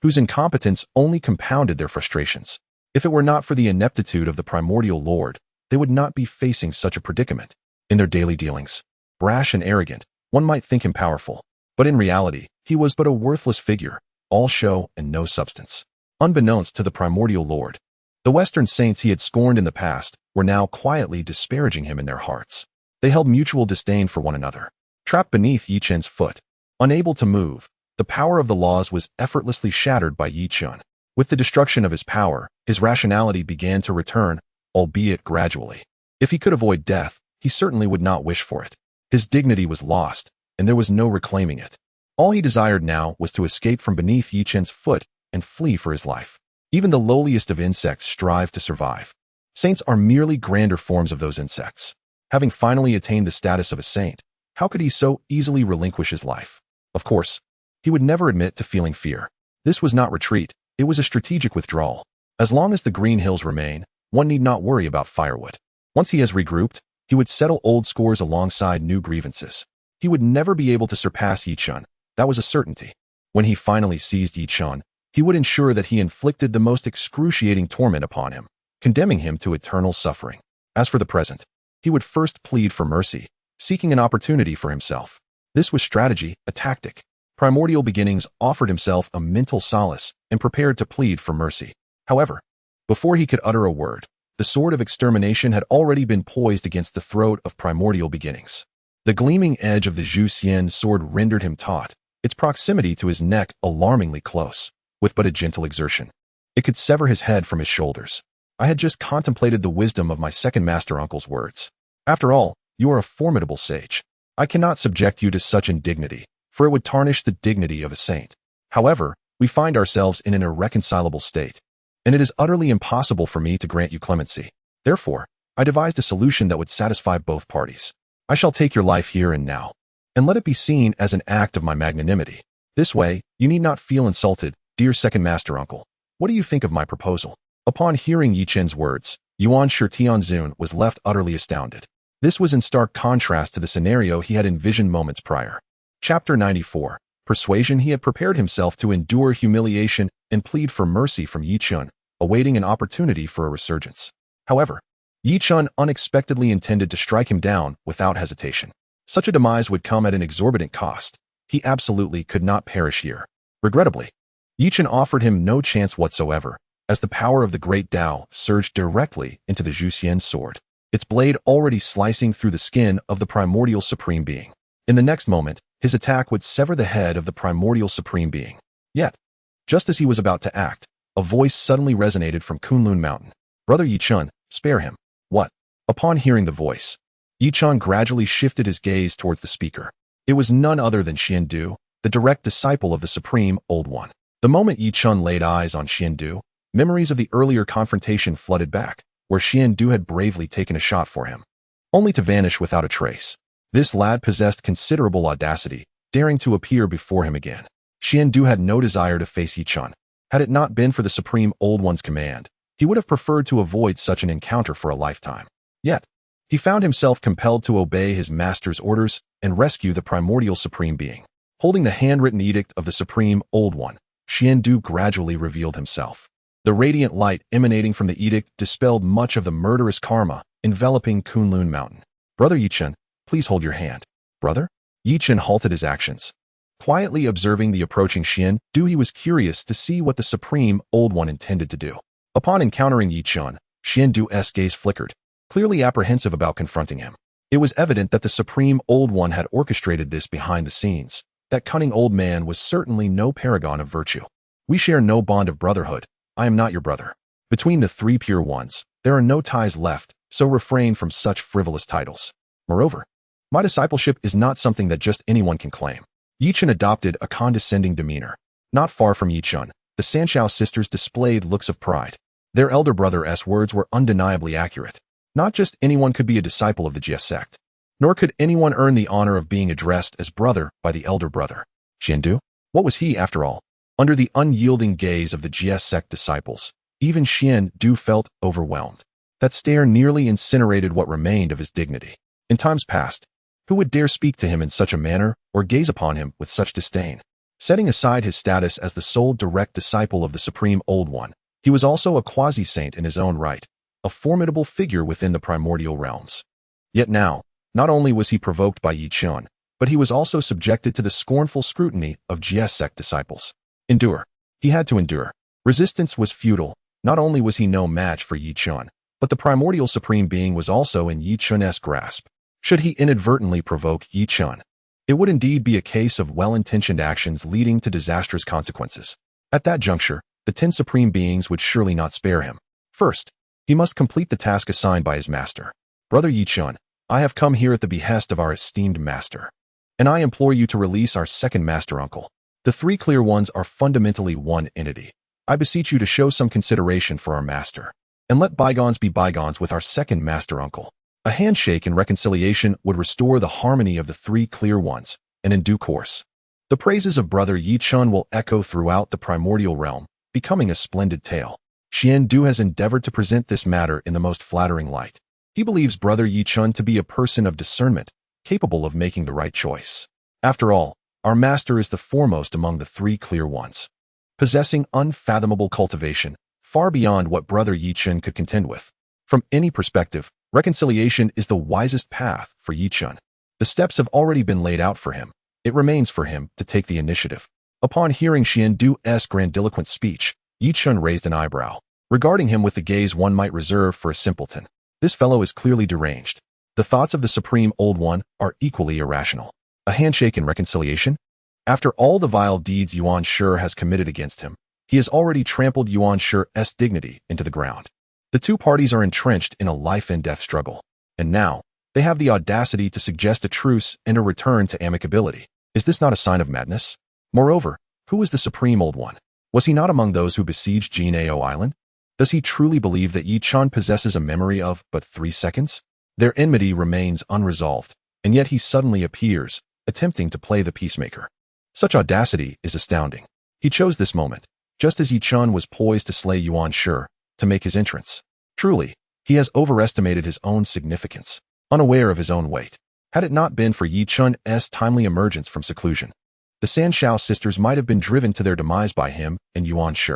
whose incompetence only compounded their frustrations. If it were not for the ineptitude of the Primordial Lord, they would not be facing such a predicament. In their daily dealings, brash and arrogant, one might think him powerful, but in reality, he was but a worthless figure, all show and no substance. Unbeknownst to the Primordial Lord, the Western saints he had scorned in the past were now quietly disparaging him in their hearts. They held mutual disdain for one another. Trapped beneath Yi Chun's foot, unable to move, the power of the laws was effortlessly shattered by Yi Chun. With the destruction of his power, his rationality began to return, albeit gradually. If he could avoid death, he certainly would not wish for it. His dignity was lost, and there was no reclaiming it. All he desired now was to escape from beneath Yi Chun's foot and flee for his life. Even the lowliest of insects strive to survive. Saints are merely grander forms of those insects. Having finally attained the status of a saint, how could he so easily relinquish his life? Of course, he would never admit to feeling fear. This was not retreat, it was a strategic withdrawal. As long as the green hills remain, one need not worry about firewood. Once he has regrouped, he would settle old scores alongside new grievances. He would never be able to surpass Yi Chun, that was a certainty. When he finally seized Yi Chun, he would ensure that he inflicted the most excruciating torment upon him, condemning him to eternal suffering. As for the present, he would first plead for mercy, seeking an opportunity for himself. This was strategy, a tactic. Primordial Beginnings offered himself a mental solace and prepared to plead for mercy. However, before he could utter a word, the sword of extermination had already been poised against the throat of Primordial Beginnings. The gleaming edge of the Zhu sword rendered him taut, its proximity to his neck alarmingly close. With but a gentle exertion, it could sever his head from his shoulders. I had just contemplated the wisdom of my second master uncle's words. After all, you are a formidable sage. I cannot subject you to such indignity, for it would tarnish the dignity of a saint. However, we find ourselves in an irreconcilable state, and it is utterly impossible for me to grant you clemency. Therefore, I devised a solution that would satisfy both parties. I shall take your life here and now, and let it be seen as an act of my magnanimity. This way, you need not feel insulted, dear second master uncle. What do you think of my proposal? Upon hearing Yi Chen's words, Yuan Shi was left utterly astounded. This was in stark contrast to the scenario he had envisioned moments prior. Chapter 94. Persuasion. He had prepared himself to endure humiliation and plead for mercy from Yi Chun, awaiting an opportunity for a resurgence. However, Yi Chun unexpectedly intended to strike him down without hesitation. Such a demise would come at an exorbitant cost. He absolutely could not perish here. Regrettably, Yi Chun offered him no chance whatsoever, as the power of the great Tao surged directly into the Zhu sword, its blade already slicing through the skin of the primordial supreme being. In the next moment, his attack would sever the head of the primordial supreme being. Yet, just as he was about to act, a voice suddenly resonated from Kunlun Mountain. Brother Yi Chun, spare him. What? Upon hearing the voice, Yi Chun gradually shifted his gaze towards the speaker. It was none other than Xiandu, the direct disciple of the Supreme Old One. The moment Yi Chun laid eyes on Xiandu, memories of the earlier confrontation flooded back, where Xiandu had bravely taken a shot for him, only to vanish without a trace. This lad possessed considerable audacity, daring to appear before him again. Xiandu had no desire to face Yichun. Had it not been for the Supreme Old One's command, he would have preferred to avoid such an encounter for a lifetime. Yet, he found himself compelled to obey his master's orders and rescue the primordial Supreme Being. Holding the handwritten edict of the Supreme Old One, Xiandu gradually revealed himself. The radiant light emanating from the edict dispelled much of the murderous karma enveloping Kunlun Mountain. Brother Yichun, please hold your hand. Brother? Yichun halted his actions. Quietly observing the approaching Xiandu, he was curious to see what the Supreme Old One intended to do. Upon encountering Yichun, Xiandu's gaze flickered, clearly apprehensive about confronting him. It was evident that the Supreme Old One had orchestrated this behind the scenes. That cunning old man was certainly no paragon of virtue. We share no bond of brotherhood. I am not your brother. Between the three pure ones, there are no ties left, so refrain from such frivolous titles. Moreover, my discipleship is not something that just anyone can claim. Yichun adopted a condescending demeanor. Not far from Yichun, the San Xiao sisters displayed looks of pride. Their elder brother's words were undeniably accurate. Not just anyone could be a disciple of the Jie Sect, nor could anyone earn the honor of being addressed as brother by the elder brother. Xiandu? What was he, after all? Under the unyielding gaze of the Jie Sect disciples, even Xiandu felt overwhelmed. That stare nearly incinerated what remained of his dignity. In times past, who would dare speak to him in such a manner or gaze upon him with such disdain? Setting aside his status as the sole direct disciple of the Supreme Old One, he was also a quasi-saint in his own right, a formidable figure within the primordial realms. Yet now, not only was he provoked by Yichun, but he was also subjected to the scornful scrutiny of Jie Sect disciples. Endure. He had to endure. Resistance was futile. Not only was he no match for Yichun, but the primordial Supreme Being was also in Yichun's grasp. Should he inadvertently provoke Yichun, it would indeed be a case of well-intentioned actions leading to disastrous consequences. At that juncture, the 10 Supreme Beings would surely not spare him. First, he must complete the task assigned by his master. Brother Yichun, I have come here at the behest of our esteemed master, and I implore you to release our second master uncle. The three clear ones are fundamentally one entity. I beseech you to show some consideration for our master, and let bygones be bygones with our second master uncle. A handshake and reconciliation would restore the harmony of the three clear ones, and in due course, the praises of Brother Yichun will echo throughout the primordial realm, becoming a splendid tale. Xiandu has endeavored to present this matter in the most flattering light. He believes Brother Yichun to be a person of discernment, capable of making the right choice. After all, our master is the foremost among the three clear ones, possessing unfathomable cultivation, far beyond what Brother Yichun could contend with. From any perspective, reconciliation is the wisest path for Yichun. The steps have already been laid out for him. It remains for him to take the initiative. Upon hearing Xiandu's grandiloquent speech, Yichun raised an eyebrow, regarding him with the gaze one might reserve for a simpleton. This fellow is clearly deranged. The thoughts of the Supreme Old One are equally irrational. A handshake and reconciliation? After all the vile deeds Yuan Shi has committed against him, he has already trampled Yuan Shi's dignity into the ground. The two parties are entrenched in a life-and-death struggle, and now, they have the audacity to suggest a truce and a return to amicability. Is this not a sign of madness? Moreover, who is the Supreme Old One? Was he not among those who besieged Jinao Island? Does he truly believe that Yichun possesses a memory of but 3 seconds? Their enmity remains unresolved, and yet he suddenly appears, attempting to play the peacemaker. Such audacity is astounding. He chose this moment, just as Yichun was poised to slay Yuan Shi, to make his entrance. Truly, he has overestimated his own significance, unaware of his own weight. Had it not been for Yichun's timely emergence from seclusion, the San Xiao sisters might have been driven to their demise by him and Yuan Shi.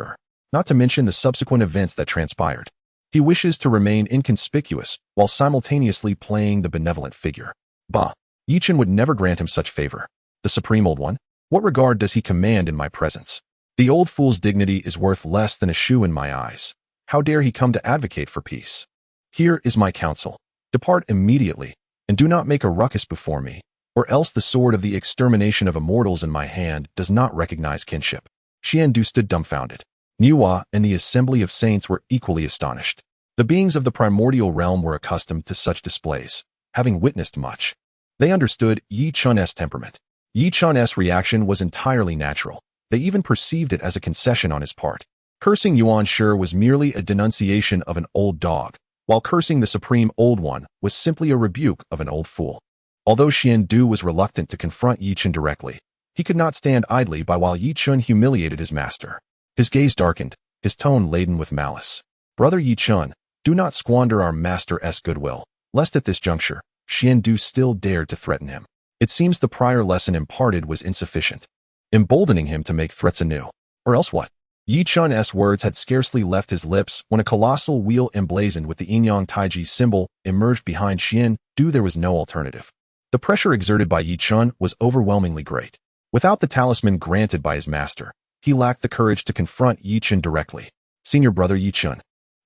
Not to mention the subsequent events that transpired. He wishes to remain inconspicuous while simultaneously playing the benevolent figure. Bah! Yichun would never grant him such favor. The Supreme Old One? What regard does he command in my presence? The old fool's dignity is worth less than a shoe in my eyes. How dare he come to advocate for peace? Here is my counsel. Depart immediately, and do not make a ruckus before me, or else the sword of the extermination of immortals in my hand does not recognize kinship. Xiandu stood dumbfounded. Niwa and the assembly of saints were equally astonished. The beings of the primordial realm were accustomed to such displays, having witnessed much. They understood Yichun's temperament. Yichun's reaction was entirely natural. They even perceived it as a concession on his part. Cursing Yuan Shi was merely a denunciation of an old dog, while cursing the Supreme Old One was simply a rebuke of an old fool. Although Xiandu was reluctant to confront Yichun directly, He could not stand idly by while Yi Chun humiliated his master. His gaze darkened, his tone laden with malice. Brother Yi Chun, do not squander our master's goodwill, lest at this juncture, Xiandu still dared to threaten him. It seems the prior lesson imparted was insufficient, emboldening him to make threats anew. Or else what? Yi Chun's words had scarcely left his lips when a colossal wheel emblazoned with the Yin-Yang Taiji symbol emerged behind Xiandu. There was no alternative. The pressure exerted by Yi Chun was overwhelmingly great. Without the talisman granted by his master, he lacked the courage to confront Yi Chun directly. Senior brother Yi Chun,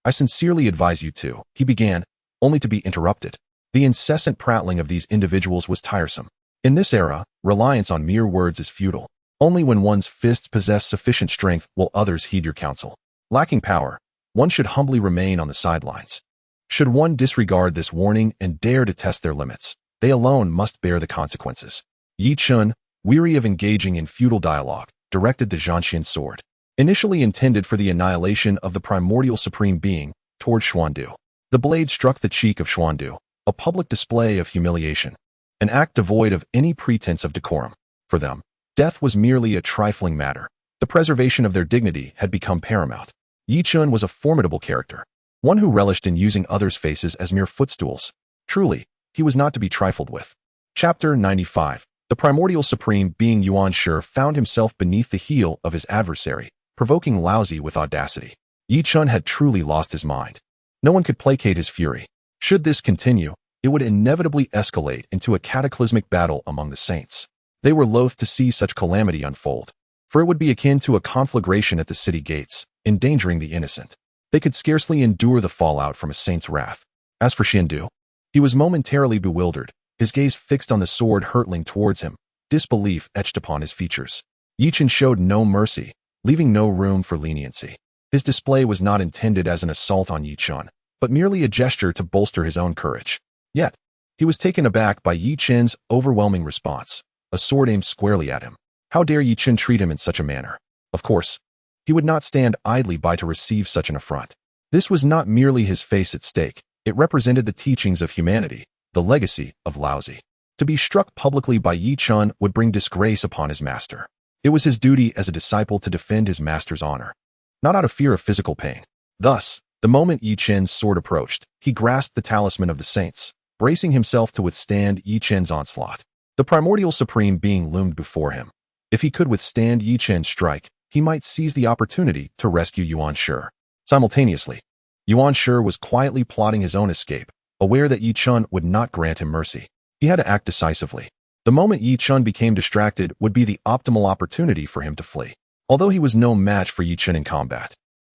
I sincerely advise you to, he began, only to be interrupted. The incessant prattling of these individuals was tiresome. In this era, reliance on mere words is futile. Only when one's fists possess sufficient strength will others heed your counsel. Lacking power, one should humbly remain on the sidelines. Should one disregard this warning and dare to test their limits, they alone must bear the consequences. Yi Chun, weary of engaging in futile dialogue, directed the Zhanxian sword, initially intended for the annihilation of the primordial supreme being, toward Xuandu. The blade struck the cheek of Xuandu, a public display of humiliation, an act devoid of any pretense of decorum. For them, death was merely a trifling matter. The preservation of their dignity had become paramount. Yi Chun was a formidable character, one who relished in using others' faces as mere footstools. Truly, he was not to be trifled with. Chapter 95. The primordial supreme being Yuan Shi found himself beneath the heel of his adversary, provoking Laozi with audacity. Yi Chun had truly lost his mind. No one could placate his fury. Should this continue, it would inevitably escalate into a cataclysmic battle among the saints. They were loath to see such calamity unfold, for it would be akin to a conflagration at the city gates, endangering the innocent. They could scarcely endure the fallout from a saint's wrath. As for Xiandu, he was momentarily bewildered, his gaze fixed on the sword hurtling towards him, disbelief etched upon his features. Yi Chun showed no mercy, leaving no room for leniency. His display was not intended as an assault on Yi Chun, but merely a gesture to bolster his own courage. Yet, he was taken aback by Yi Chun's overwhelming response, a sword aimed squarely at him. How dare Yi Chun treat him in such a manner? Of course, he would not stand idly by to receive such an affront. This was not merely his face at stake, it represented the teachings of humanity, the legacy of Laozi. To be struck publicly by Yi Chun would bring disgrace upon his master. It was his duty as a disciple to defend his master's honor, not out of fear of physical pain. Thus, the moment Yi Chun's sword approached, he grasped the talisman of the saints, bracing himself to withstand Yi Chun's onslaught. The primordial supreme being loomed before him. If he could withstand Yi Chun's strike, he might seize the opportunity to rescue Yuan Shi. Simultaneously, Yuan Shi was quietly plotting his own escape, aware that Yi Chun would not grant him mercy. He had to act decisively. The moment Yi Chun became distracted would be the optimal opportunity for him to flee. Although he was no match for Yi Chun in combat,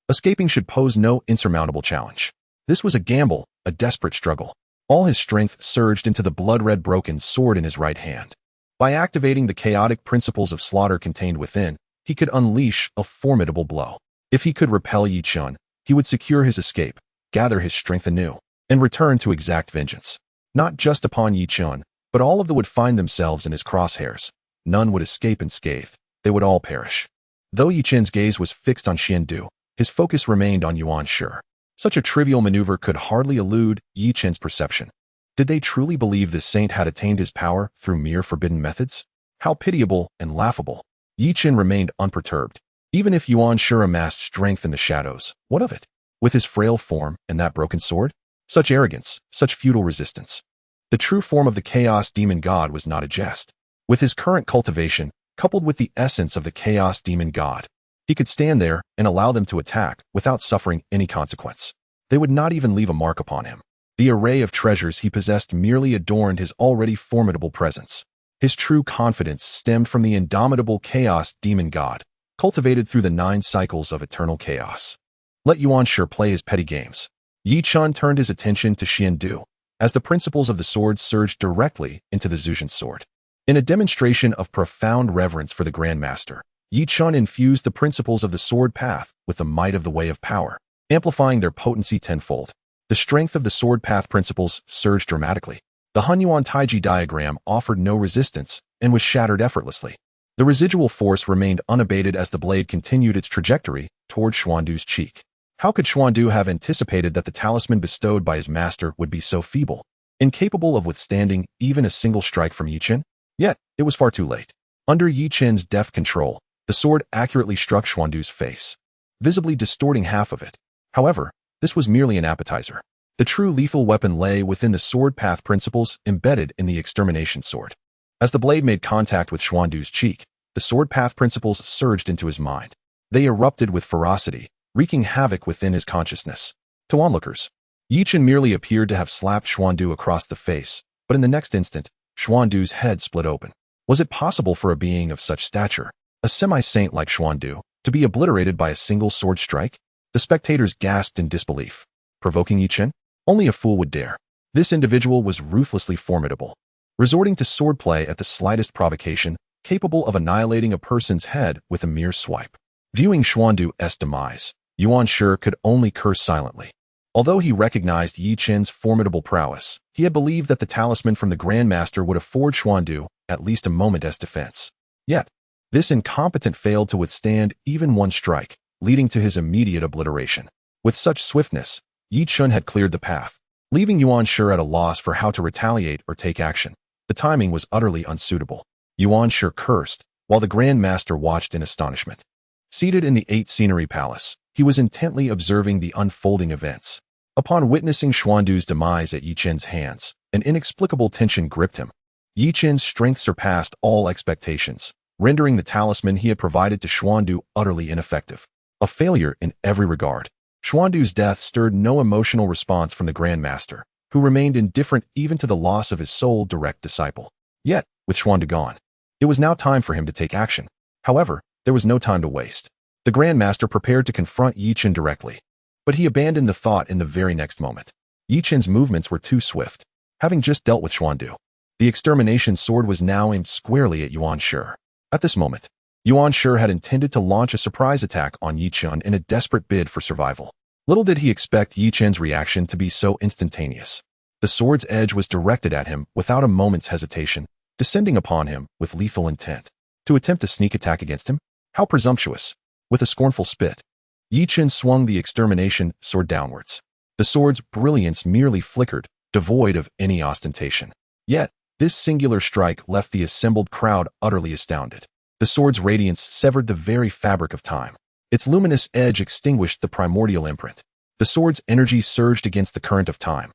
escaping should pose no insurmountable challenge. This was a gamble, a desperate struggle. All his strength surged into the blood-red broken sword in his right hand. By activating the chaotic principles of slaughter contained within, he could unleash a formidable blow. If he could repel Yi Chun, he would secure his escape, gather his strength anew, and return to exact vengeance. Not just upon Yi Chun, but all of them would find themselves in his crosshairs. None would escape unscathed. They would all perish. Though Yi Chun's gaze was fixed on Xiandu, his focus remained on Yuan Shi. Such a trivial maneuver could hardly elude Yi Chun's perception. Did they truly believe this saint had attained his power through mere forbidden methods? How pitiable and laughable. Yi Chun remained unperturbed. Even if Yuan Shi amassed strength in the shadows, what of it? With his frail form and that broken sword? Such arrogance, such futile resistance. The true form of the Chaos Demon God was not a jest. With his current cultivation, coupled with the essence of the Chaos Demon God, he could stand there and allow them to attack without suffering any consequence. They would not even leave a mark upon him. The array of treasures he possessed merely adorned his already formidable presence. His true confidence stemmed from the indomitable Chaos Demon God, cultivated through the 9 cycles of eternal chaos. Let Yuan Shi play his petty games. Yi Chun turned his attention to Xiandu, as the principles of the sword surged directly into the Zhujian's sword. In a demonstration of profound reverence for the Grand Master, Yi Chun infused the principles of the sword path with the might of the way of power, amplifying their potency tenfold. The strength of the sword path principles surged dramatically. The Hunyuan Taiji diagram offered no resistance and was shattered effortlessly. The residual force remained unabated as the blade continued its trajectory toward Xuandu's cheek. How could Xuandu have anticipated that the talisman bestowed by his master would be so feeble, incapable of withstanding even a single strike from Yi Chun? Yet, it was far too late. Under Yi Chen's deft control, the sword accurately struck Xuandu's face, visibly distorting half of it. However, this was merely an appetizer. The true lethal weapon lay within the sword path principles embedded in the extermination sword. As the blade made contact with Xuandu's cheek, the sword path principles surged into his mind. They erupted with ferocity, wreaking havoc within his consciousness. To onlookers, Yi Chen merely appeared to have slapped Xuandu across the face, but in the next instant, Xuandu's head split open. Was it possible for a being of such stature, a semi-saint like Xuandu, to be obliterated by a single sword strike? The spectators gasped in disbelief. Provoking Yi Chen? Only a fool would dare. This individual was ruthlessly formidable, resorting to swordplay at the slightest provocation, capable of annihilating a person's head with a mere swipe. Viewing Xuandu's demise, Yuan Shi could only curse silently. Although he recognized Yi Chen's formidable prowess, he had believed that the talisman from the Grandmaster would afford Xuandu at least a moment's defense. Yet, this incompetent failed to withstand even one strike, leading to his immediate obliteration. With such swiftness, Yi Chen had cleared the path, leaving Yuan Shi at a loss for how to retaliate or take action. The timing was utterly unsuitable. Yuan Shi cursed, while the Grandmaster watched in astonishment. Seated in the 8th Scenery Palace, he was intently observing the unfolding events. Upon witnessing Xuandu's demise at Yi Chen's hands, an inexplicable tension gripped him. Yi Chen's strength surpassed all expectations, rendering the talisman he had provided to Xuandu utterly ineffective. A failure in every regard. Xuandu's death stirred no emotional response from the Grandmaster, who remained indifferent even to the loss of his sole direct disciple. Yet, with Xuandu gone, it was now time for him to take action. However, there was no time to waste. The Grandmaster prepared to confront Yi Chen directly, but he abandoned the thought in the very next moment. Yi Chen's movements were too swift. Having just dealt with Xuandu, the extermination sword was now aimed squarely at Yuan Shi. At this moment, Yuan Shi had intended to launch a surprise attack on Yi Chen in a desperate bid for survival. Little did he expect Yi Chen's reaction to be so instantaneous. The sword's edge was directed at him without a moment's hesitation, descending upon him with lethal intent. To attempt a sneak attack against him? How presumptuous! With a scornful spit, Yi Chen swung the extermination sword downwards. The sword's brilliance merely flickered, devoid of any ostentation. Yet, this singular strike left the assembled crowd utterly astounded. The sword's radiance severed the very fabric of time. Its luminous edge extinguished the primordial imprint. The sword's energy surged against the current of time,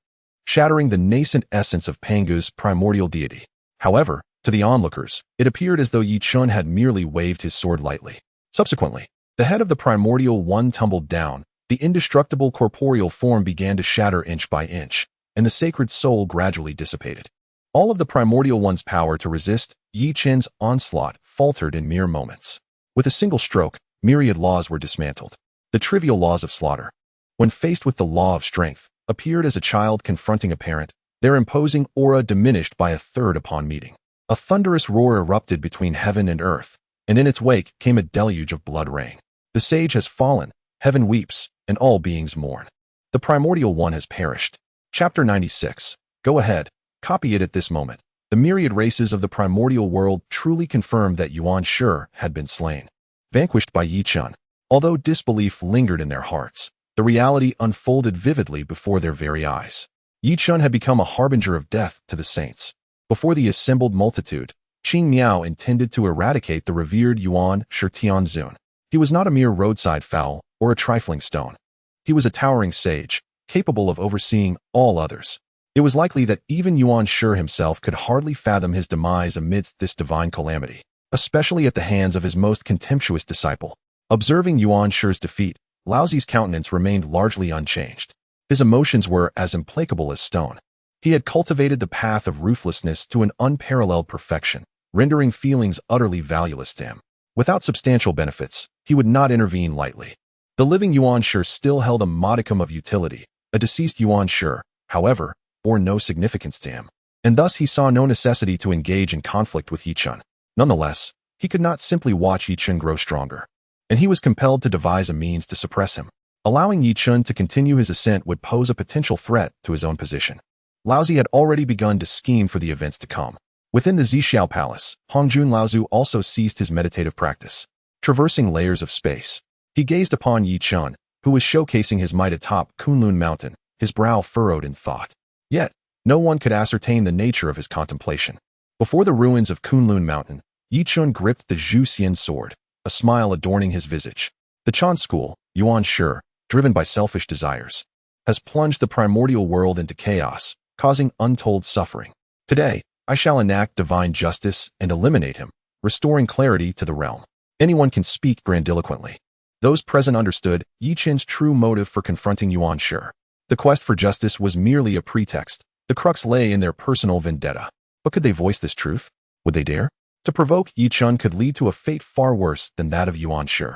shattering the nascent essence of Pangu's primordial deity. However, to the onlookers, it appeared as though Yi Chen had merely waved his sword lightly. Subsequently, the head of the primordial one tumbled down, the indestructible corporeal form began to shatter inch by inch, and the sacred soul gradually dissipated. All of the primordial one's power to resist Yi Chen's onslaught faltered in mere moments. With a single stroke, myriad laws were dismantled. The trivial laws of slaughter, when faced with the law of strength, appeared as a child confronting a parent, their imposing aura diminished by a third upon meeting. A thunderous roar erupted between heaven and earth, and in its wake came a deluge of blood rain. The sage has fallen, heaven weeps, and all beings mourn. The primordial one has perished. Chapter 96. Go ahead, copy it at this moment. The myriad races of the primordial world truly confirmed that Yuan Shi had been slain, vanquished by Yi Chen. Although disbelief lingered in their hearts, the reality unfolded vividly before their very eyes. Yi Chen had become a harbinger of death to the saints. Before the assembled multitude, Qing Miao intended to eradicate the revered Yuan Shi Tianzun. He was not a mere roadside fowl or a trifling stone. He was a towering sage, capable of overseeing all others. It was likely that even Yuan Shi himself could hardly fathom his demise amidst this divine calamity, especially at the hands of his most contemptuous disciple. Observing Yuan Shi's defeat, Laozi's countenance remained largely unchanged. His emotions were as implacable as stone. He had cultivated the path of ruthlessness to an unparalleled perfection, rendering feelings utterly valueless to him. Without substantial benefits, he would not intervene lightly. The living Yuan Shi still held a modicum of utility. A deceased Yuan Shi, however, bore no significance to him, and thus he saw no necessity to engage in conflict with Yi Chen. Nonetheless, he could not simply watch Yi Chen grow stronger, and he was compelled to devise a means to suppress him. Allowing Yi Chen to continue his ascent would pose a potential threat to his own position. Laozi had already begun to scheme for the events to come. Within the San Xiao Palace, Hongjun Laozu also ceased his meditative practice. Traversing layers of space, he gazed upon Yi Chen, who was showcasing his might atop Kunlun Mountain, his brow furrowed in thought. Yet, no one could ascertain the nature of his contemplation. Before the ruins of Kunlun Mountain, Chen gripped the Zhu sword, a smile adorning his visage. The Chen school, Yuan Shi, driven by selfish desires, has plunged the primordial world into chaos, causing untold suffering. Today, I shall enact divine justice and eliminate him, restoring clarity to the realm. Anyone can speak grandiloquently. Those present understood Chen's true motive for confronting Yuan Shi. The quest for justice was merely a pretext. The crux lay in their personal vendetta. But could they voice this truth? Would they dare? To provoke Chen could lead to a fate far worse than that of Yuan Shi.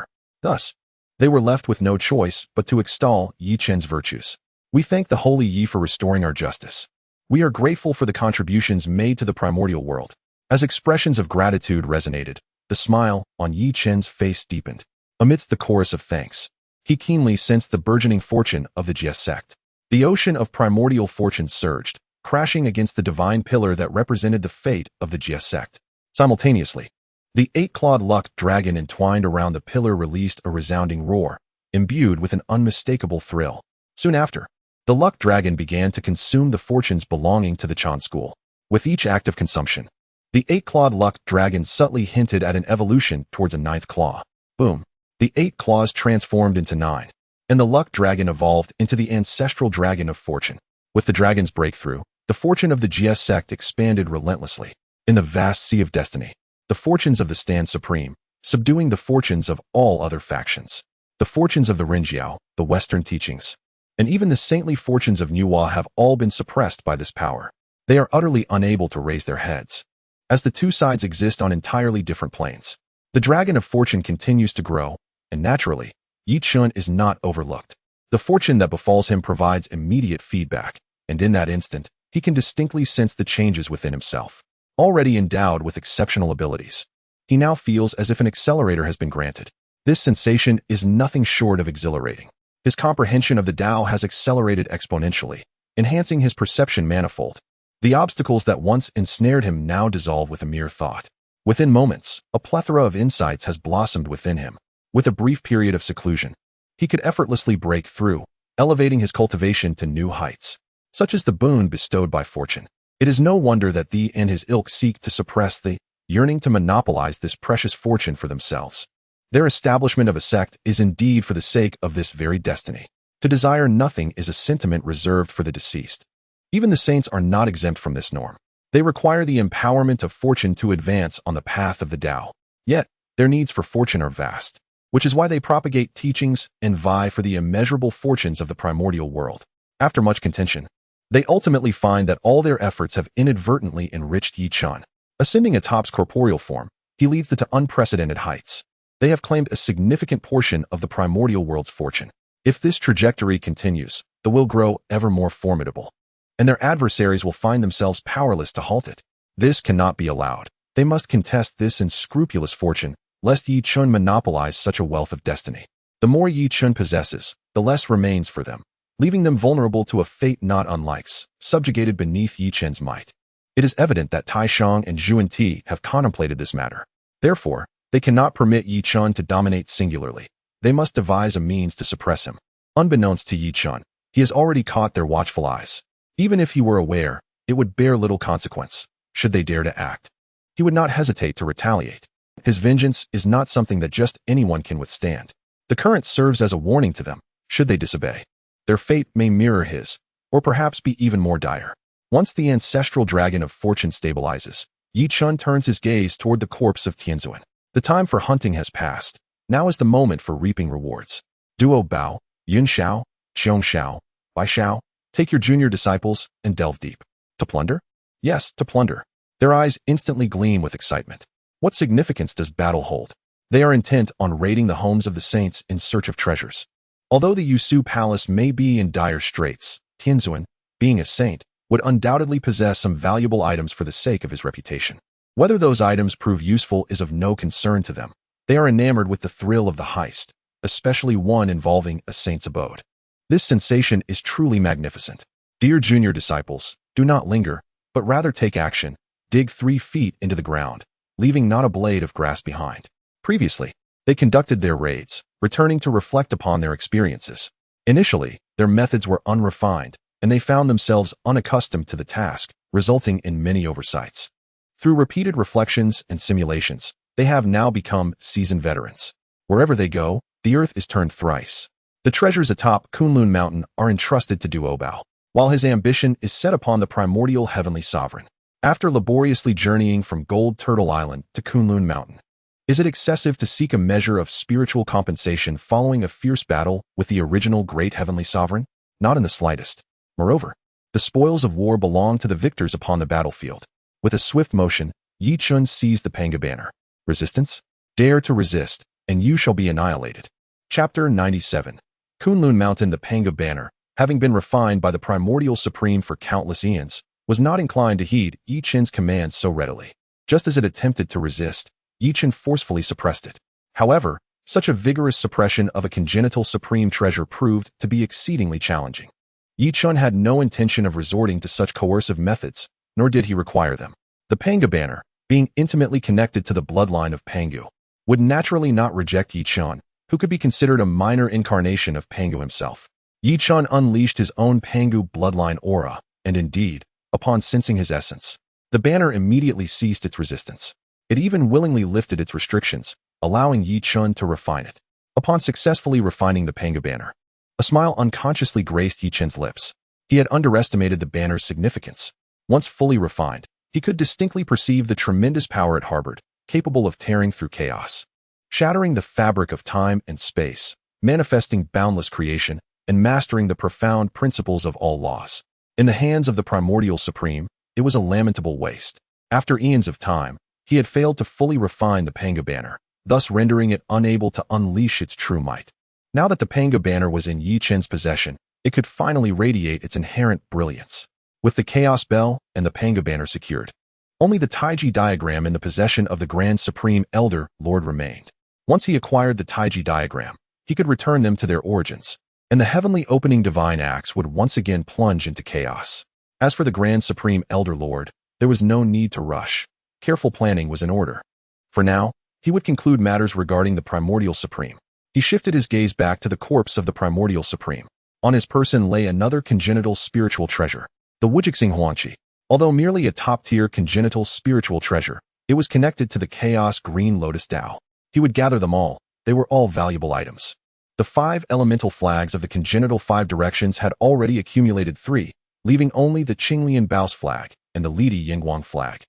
Thus, they were left with no choice but to extol Chen's virtues. We thank the Holy Yi for restoring our justice. We are grateful for the contributions made to the primordial world. As expressions of gratitude resonated, the smile on Chen's face deepened. Amidst the chorus of thanks, he keenly sensed the burgeoning fortune of the Jie Sect. The ocean of primordial fortune surged, crashing against the divine pillar that represented the fate of the Jie Sect. Simultaneously, the eight-clawed luck dragon entwined around the pillar released a resounding roar, imbued with an unmistakable thrill. Soon after, the luck dragon began to consume the fortunes belonging to the Chen school. With each act of consumption, the eight-clawed luck dragon subtly hinted at an evolution towards a ninth claw. Boom! The 8 claws transformed into 9, and the luck dragon evolved into the ancestral dragon of fortune. With the dragon's breakthrough, the fortune of the Jie Sect expanded relentlessly. In the vast sea of destiny, the fortunes of the stand supreme, subduing the fortunes of all other factions. The fortunes of the Rinjiao, the Western teachings, and even the saintly fortunes of Nuwa have all been suppressed by this power. They are utterly unable to raise their heads, as the two sides exist on entirely different planes. The dragon of fortune continues to grow, and naturally, Chen is not overlooked. The fortune that befalls him provides immediate feedback, and in that instant, he can distinctly sense the changes within himself. Already endowed with exceptional abilities, he now feels as if an accelerator has been granted. This sensation is nothing short of exhilarating. His comprehension of the Tao has accelerated exponentially, enhancing his perception manifold. The obstacles that once ensnared him now dissolve with a mere thought. Within moments, a plethora of insights has blossomed within him. With a brief period of seclusion, he could effortlessly break through, elevating his cultivation to new heights. Such is the boon bestowed by fortune. It is no wonder that thee and his ilk seek to suppress the yearning to monopolize this precious fortune for themselves. Their establishment of a sect is indeed for the sake of this very destiny. To desire nothing is a sentiment reserved for the deceased. Even the saints are not exempt from this norm. They require the empowerment of fortune to advance on the path of the Tao. Yet, their needs for fortune are vast, which is why they propagate teachings and vie for the immeasurable fortunes of the primordial world. After much contention, they ultimately find that all their efforts have inadvertently enriched Chen. Ascending atop's corporeal form, he leads them to unprecedented heights. They have claimed a significant portion of the primordial world's fortune. If this trajectory continues, they will grow ever more formidable, and their adversaries will find themselves powerless to halt it. This cannot be allowed. They must contest this unscrupulous fortune, lest Chen monopolize such a wealth of destiny. The more Chen possesses, the less remains for them, leaving them vulnerable to a fate not unlike, subjugated beneath Chen's might. It is evident that Taishang and Zhuan have contemplated this matter. Therefore, they cannot permit Chen to dominate singularly. They must devise a means to suppress him. Unbeknownst to Chen, he has already caught their watchful eyes. Even if he were aware, it would bear little consequence, should they dare to act. He would not hesitate to retaliate. His vengeance is not something that just anyone can withstand. The current serves as a warning to them, should they disobey. Their fate may mirror his, or perhaps be even more dire. Once the ancestral dragon of fortune stabilizes, Chen turns his gaze toward the corpse of Tianzuan. The time for hunting has passed. Now is the moment for reaping rewards. Duo Bao, Yun Xiao, Xiong Xiao, Bai Xiao, take your junior disciples and delve deep. To plunder? Yes, to plunder. Their eyes instantly gleam with excitement. What significance does battle hold? They are intent on raiding the homes of the saints in search of treasures. Although the Yusu Palace may be in dire straits, Tianzuan, being a saint, would undoubtedly possess some valuable items for the sake of his reputation. Whether those items prove useful is of no concern to them. They are enamored with the thrill of the heist, especially one involving a saint's abode. This sensation is truly magnificent. Dear junior disciples, do not linger, but rather take action. Dig 3 feet into the ground, leaving not a blade of grass behind. Previously, they conducted their raids, returning to reflect upon their experiences. Initially, their methods were unrefined, and they found themselves unaccustomed to the task, resulting in many oversights. Through repeated reflections and simulations, they have now become seasoned veterans. Wherever they go, the earth is turned thrice. The treasures atop Kunlun Mountain are entrusted to Duobao, while his ambition is set upon the primordial heavenly sovereign. After laboriously journeying from Gold Turtle Island to Kunlun Mountain, is it excessive to seek a measure of spiritual compensation following a fierce battle with the original great heavenly sovereign? Not in the slightest. Moreover, the spoils of war belong to the victors upon the battlefield. With a swift motion, Yi Chun seized the Panga banner. Resistance? Dare to resist, and you shall be annihilated. Chapter 97. Kunlun Mountain. The Panga banner, having been refined by the primordial supreme for countless eons, was not inclined to heed Yi Chun's commands so readily. Just as it attempted to resist, Yi Chun forcefully suppressed it. However, such a vigorous suppression of a congenital supreme treasure proved to be exceedingly challenging. Yi Chun had no intention of resorting to such coercive methods, nor did he require them. The Panga banner, being intimately connected to the bloodline of Pangu, would naturally not reject Yi Chun, who could be considered a minor incarnation of Pangu himself. Yi Chun unleashed his own Pangu bloodline aura, and indeed, upon sensing his essence, the banner immediately ceased its resistance. It even willingly lifted its restrictions, allowing Yi Chun to refine it. Upon successfully refining the Panga banner, a smile unconsciously graced Yi Chun's lips. He had underestimated the banner's significance. Once fully refined, he could distinctly perceive the tremendous power it harbored, capable of tearing through chaos, shattering the fabric of time and space, manifesting boundless creation, and mastering the profound principles of all laws. In the hands of the primordial supreme, it was a lamentable waste. After eons of time, he had failed to fully refine the Panga banner, thus rendering it unable to unleash its true might. Now that the Panga banner was in Yi Chun's possession, it could finally radiate its inherent brilliance. With the Chaos Bell and the Panga banner secured, only the Taiji diagram in the possession of the Grand Supreme Elder Lord remained. Once he acquired the Taiji diagram, he could return them to their origins, and the heavenly opening divine axe would once again plunge into chaos. As for the Grand Supreme Elder Lord, there was no need to rush. Careful planning was in order. For now, he would conclude matters regarding the Primordial Supreme. He shifted his gaze back to the corpse of the Primordial Supreme. On his person lay another congenital spiritual treasure, the Wujixing Yuan Shi. Although merely a top-tier congenital spiritual treasure, it was connected to the Chaos Green Lotus Tao. He would gather them all. They were all valuable items. The 5 elemental flags of the congenital 5 directions had already accumulated 3, leaving only the Qinglian Bao's flag and the Lidi Yingguang flag.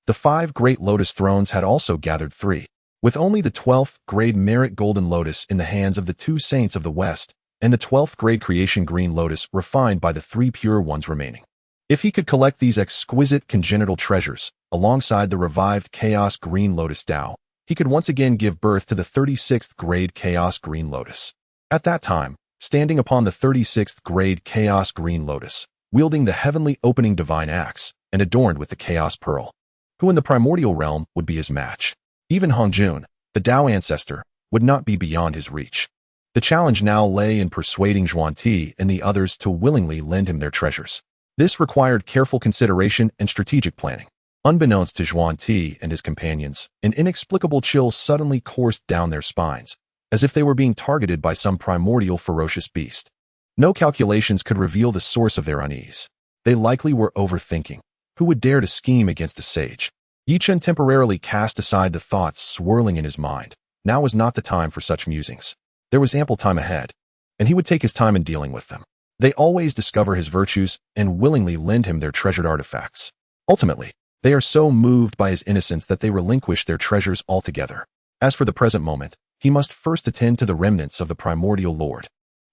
The 5 Great Lotus Thrones had also gathered 3, with only the 12th grade Merit Golden Lotus in the hands of the 2 Saints of the West, and the 12th grade Creation Green Lotus refined by the 3 pure ones remaining. If he could collect these exquisite congenital treasures, alongside the revived Chaos Green Lotus Tao, he could once again give birth to the 36th grade Chaos Green Lotus. At that time, standing upon the 36th grade Chaos Green Lotus, wielding the heavenly opening divine axe, and adorned with the Chaos Pearl, who in the primordial realm would be his match? Even Hongjun, the Tao ancestor, would not be beyond his reach. The challenge now lay in persuading Zhuan-Ti and the others to willingly lend him their treasures. This required careful consideration and strategic planning. Unbeknownst to Zhuan-Ti and his companions, an inexplicable chill suddenly coursed down their spines, as if they were being targeted by some primordial ferocious beast. No calculations could reveal the source of their unease. They likely were overthinking. Who would dare to scheme against a sage? Yi Chun temporarily cast aside the thoughts swirling in his mind. Now was not the time for such musings. There was ample time ahead, and he would take his time in dealing with them. They always discover his virtues and willingly lend him their treasured artifacts. Ultimately, they are so moved by his innocence that they relinquish their treasures altogether. As for the present moment, he must first attend to the remnants of the Primordial Lord.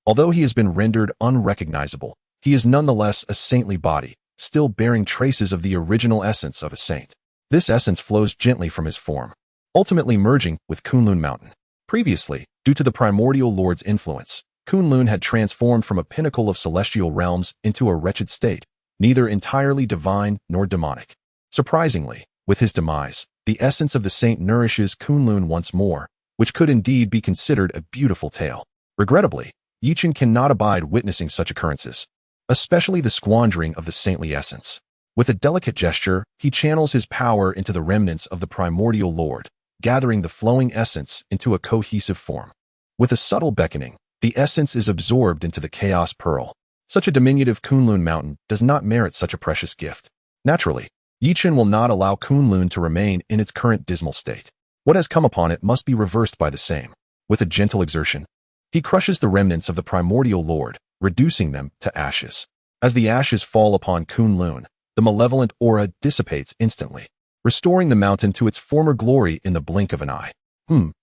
Although he has been rendered unrecognizable, he is nonetheless a saintly body, still bearing traces of the original essence of a saint. This essence flows gently from his form, ultimately merging with Kunlun Mountain. Previously, due to the Primordial Lord's influence, Kunlun had transformed from a pinnacle of celestial realms into a wretched state, neither entirely divine nor demonic. Surprisingly, with his demise, the essence of the saint nourishes Kunlun once more, which could indeed be considered a beautiful tale. Regrettably, Yi Chun cannot abide witnessing such occurrences, especially the squandering of the saintly essence. With a delicate gesture, he channels his power into the remnants of the Primordial Lord, gathering the flowing essence into a cohesive form. With a subtle beckoning, the essence is absorbed into the Chaos Pearl. Such a diminutive Kunlun Mountain does not merit such a precious gift. Naturally, Chen will not allow Kunlun to remain in its current dismal state. What has come upon it must be reversed by the same. With a gentle exertion, he crushes the remnants of the Primordial Lord, reducing them to ashes. As the ashes fall upon Kunlun, the malevolent aura dissipates instantly, restoring the mountain to its former glory in the blink of an eye.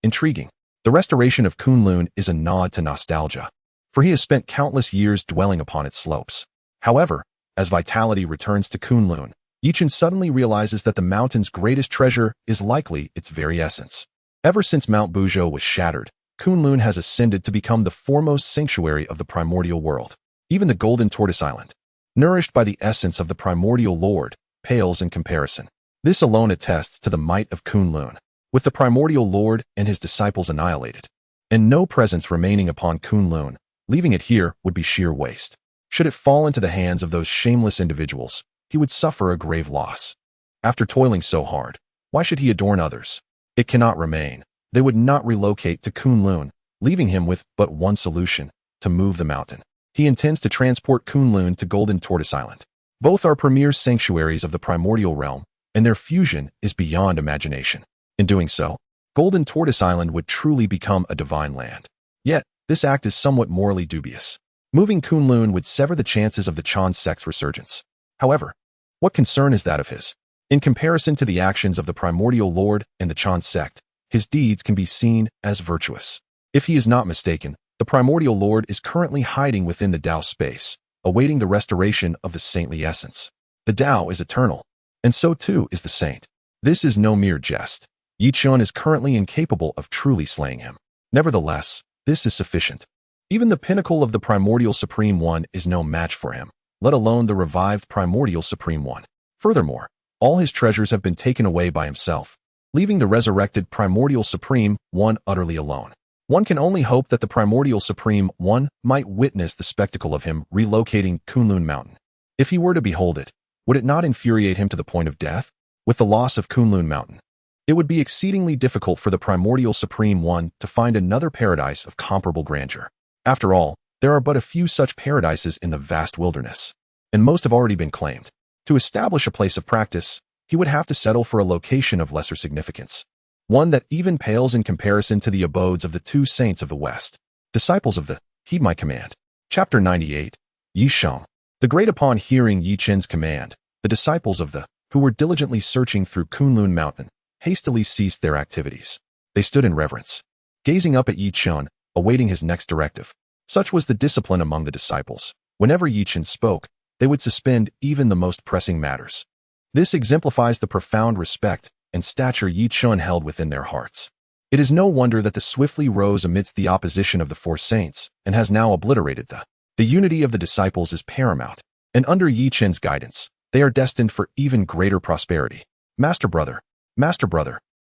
Intriguing. The restoration of Kunlun is a nod to nostalgia, for he has spent countless years dwelling upon its slopes. However, as vitality returns to Kunlun, Chen suddenly realizes that the mountain's greatest treasure is likely its very essence. Ever since Mount Buzhou was shattered, Kunlun has ascended to become the foremost sanctuary of the Primordial World. Even the Golden Tortoise Island, nourished by the essence of the Primordial Lord, pales in comparison. This alone attests to the might of Kunlun, with the Primordial Lord and his disciples annihilated, and no presence remaining upon Kunlun. Leaving it here would be sheer waste. Should it fall into the hands of those shameless individuals, he would suffer a grave loss. After toiling so hard, why should he adorn others? It cannot remain. They would not relocate to Kunlun, leaving him with but one solution: to move the mountain. He intends to transport Kunlun to Golden Tortoise Island. Both are premier sanctuaries of the primordial realm, and their fusion is beyond imagination. In doing so, Golden Tortoise Island would truly become a divine land. Yet, this act is somewhat morally dubious. Moving Kunlun would sever the chances of the Chen sect's resurgence. However, what concern is that of his? In comparison to the actions of the Primordial Lord and the Chen sect, his deeds can be seen as virtuous. If he is not mistaken, the Primordial Lord is currently hiding within the Tao space, awaiting the restoration of the saintly essence. The Tao is eternal, and so too is the saint. This is no mere jest. Chen is currently incapable of truly slaying him. Nevertheless, this is sufficient. Even the pinnacle of the Primordial Supreme One is no match for him, let alone the revived Primordial Supreme One. Furthermore, all his treasures have been taken away by himself, leaving the resurrected Primordial Supreme One utterly alone. One can only hope that the Primordial Supreme One might witness the spectacle of him relocating Kunlun Mountain. If he were to behold it, would it not infuriate him to the point of death? With the loss of Kunlun Mountain, it would be exceedingly difficult for the Primordial Supreme One to find another paradise of comparable grandeur. After all, there are but a few such paradises in the vast wilderness, and most have already been claimed. To establish a place of practice, he would have to settle for a location of lesser significance, one that even pales in comparison to the abodes of the two saints of the West, disciples of the Heed My Command. Chapter 98, Yi Sheng. The great upon hearing Yi Chen's command, the disciples of the, who were diligently searching through Kunlun Mountain, hastily ceased their activities. They stood in reverence, gazing up at Yi Chen, awaiting his next directive. Such was the discipline among the disciples. Whenever Yi Chen spoke, they would suspend even the most pressing matters. This exemplifies the profound respect and stature Yi Chen held within their hearts. It is no wonder that the swiftly rose amidst the opposition of the four saints and has now obliterated the unity of the disciples is paramount, and under Yi Chen's guidance, they are destined for even greater prosperity. Master brother,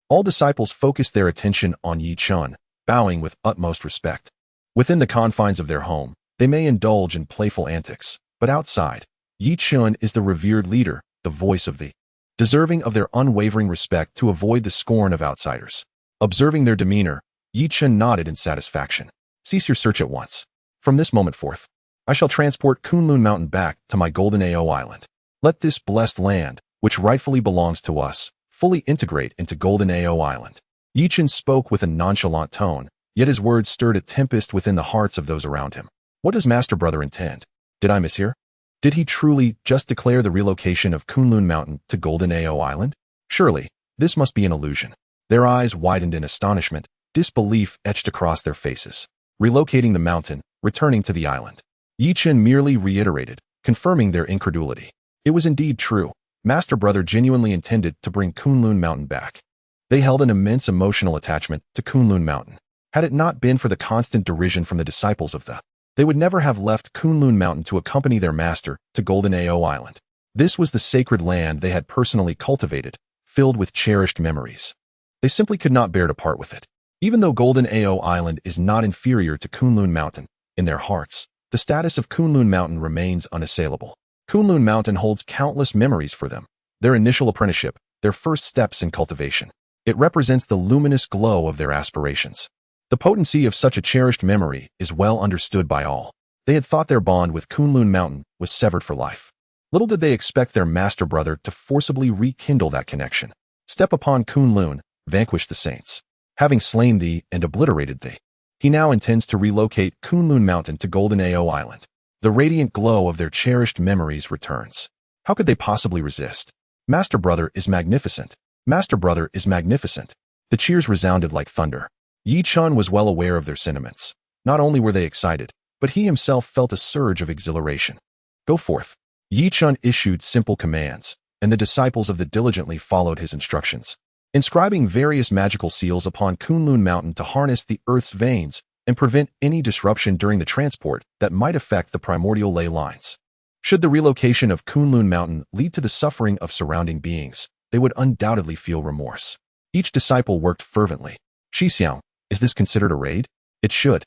all disciples focused their attention on Yi Chen, bowing with utmost respect. Within the confines of their home, they may indulge in playful antics, but outside, Yi Chen is the revered leader, the voice of the deserving of their unwavering respect to avoid the scorn of outsiders. Observing their demeanor, Yi Chen nodded in satisfaction. Cease your search at once. From this moment forth, I shall transport Kunlun Mountain back to my Golden Ao Island. Let this blessed land, which rightfully belongs to us, fully integrate into Golden Ao Island. Yi Chen spoke with a nonchalant tone, yet his words stirred a tempest within the hearts of those around him. What does Master Brother intend? Did I mishear? Did he truly just declare the relocation of Kunlun Mountain to Golden Ao Island? Surely, this must be an illusion. Their eyes widened in astonishment, disbelief etched across their faces. Relocating the mountain, returning to the island. Yi Chen merely reiterated, confirming their incredulity. It was indeed true. Master Brother genuinely intended to bring Kunlun Mountain back. They held an immense emotional attachment to Kunlun Mountain. Had it not been for the constant derision from the disciples of the, they would never have left Kunlun Mountain to accompany their master to Golden Ao Island. This was the sacred land they had personally cultivated, filled with cherished memories. They simply could not bear to part with it. Even though Golden Ao Island is not inferior to Kunlun Mountain, in their hearts, the status of Kunlun Mountain remains unassailable. Kunlun Mountain holds countless memories for them, their initial apprenticeship, their first steps in cultivation. It represents the luminous glow of their aspirations. The potency of such a cherished memory is well understood by all. They had thought their bond with Kunlun Mountain was severed for life. Little did they expect their master brother to forcibly rekindle that connection. Step upon Kunlun, vanquish the saints. Having slain thee and obliterated thee, he now intends to relocate Kunlun Mountain to Golden Ao Island. The radiant glow of their cherished memories returns. How could they possibly resist? Master brother is magnificent. Master brother is magnificent. The cheers resounded like thunder. Yi Chun was well aware of their sentiments. Not only were they excited, but he himself felt a surge of exhilaration. Go forth. Yi Chun issued simple commands, and the disciples of the diligently followed his instructions, inscribing various magical seals upon Kunlun Mountain to harness the Earth's veins and prevent any disruption during the transport that might affect the primordial ley lines. Should the relocation of Kunlun Mountain lead to the suffering of surrounding beings, they would undoubtedly feel remorse. Each disciple worked fervently. Xiao, is this considered a raid? It should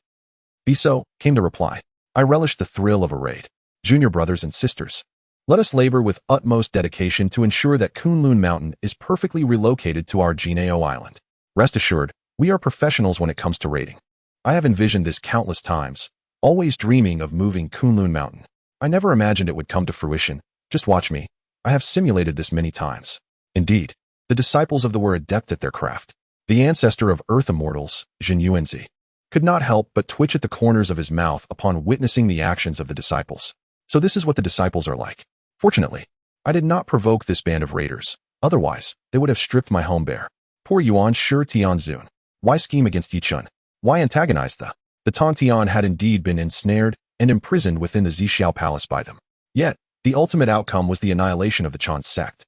be so, came the reply. I relish the thrill of a raid. Junior brothers and sisters, let us labor with utmost dedication to ensure that Kunlun Mountain is perfectly relocated to our Jinao Island. Rest assured, we are professionals when it comes to raiding. I have envisioned this countless times, always dreaming of moving Kunlun Mountain. I never imagined it would come to fruition. Just watch me. I have simulated this many times. Indeed, the disciples of the were adept at their craft. The ancestor of Earth Immortals, Yuan Shi, could not help but twitch at the corners of his mouth upon witnessing the actions of the disciples. So this is what the disciples are like. Fortunately, I did not provoke this band of raiders. Otherwise, they would have stripped my home bare. Poor Yuan Shi Tianzun. Why scheme against Yi Chun? Why antagonize the Tongtian had indeed been ensnared and imprisoned within the San Xiao palace by them. Yet, the ultimate outcome was the annihilation of the Chen sect,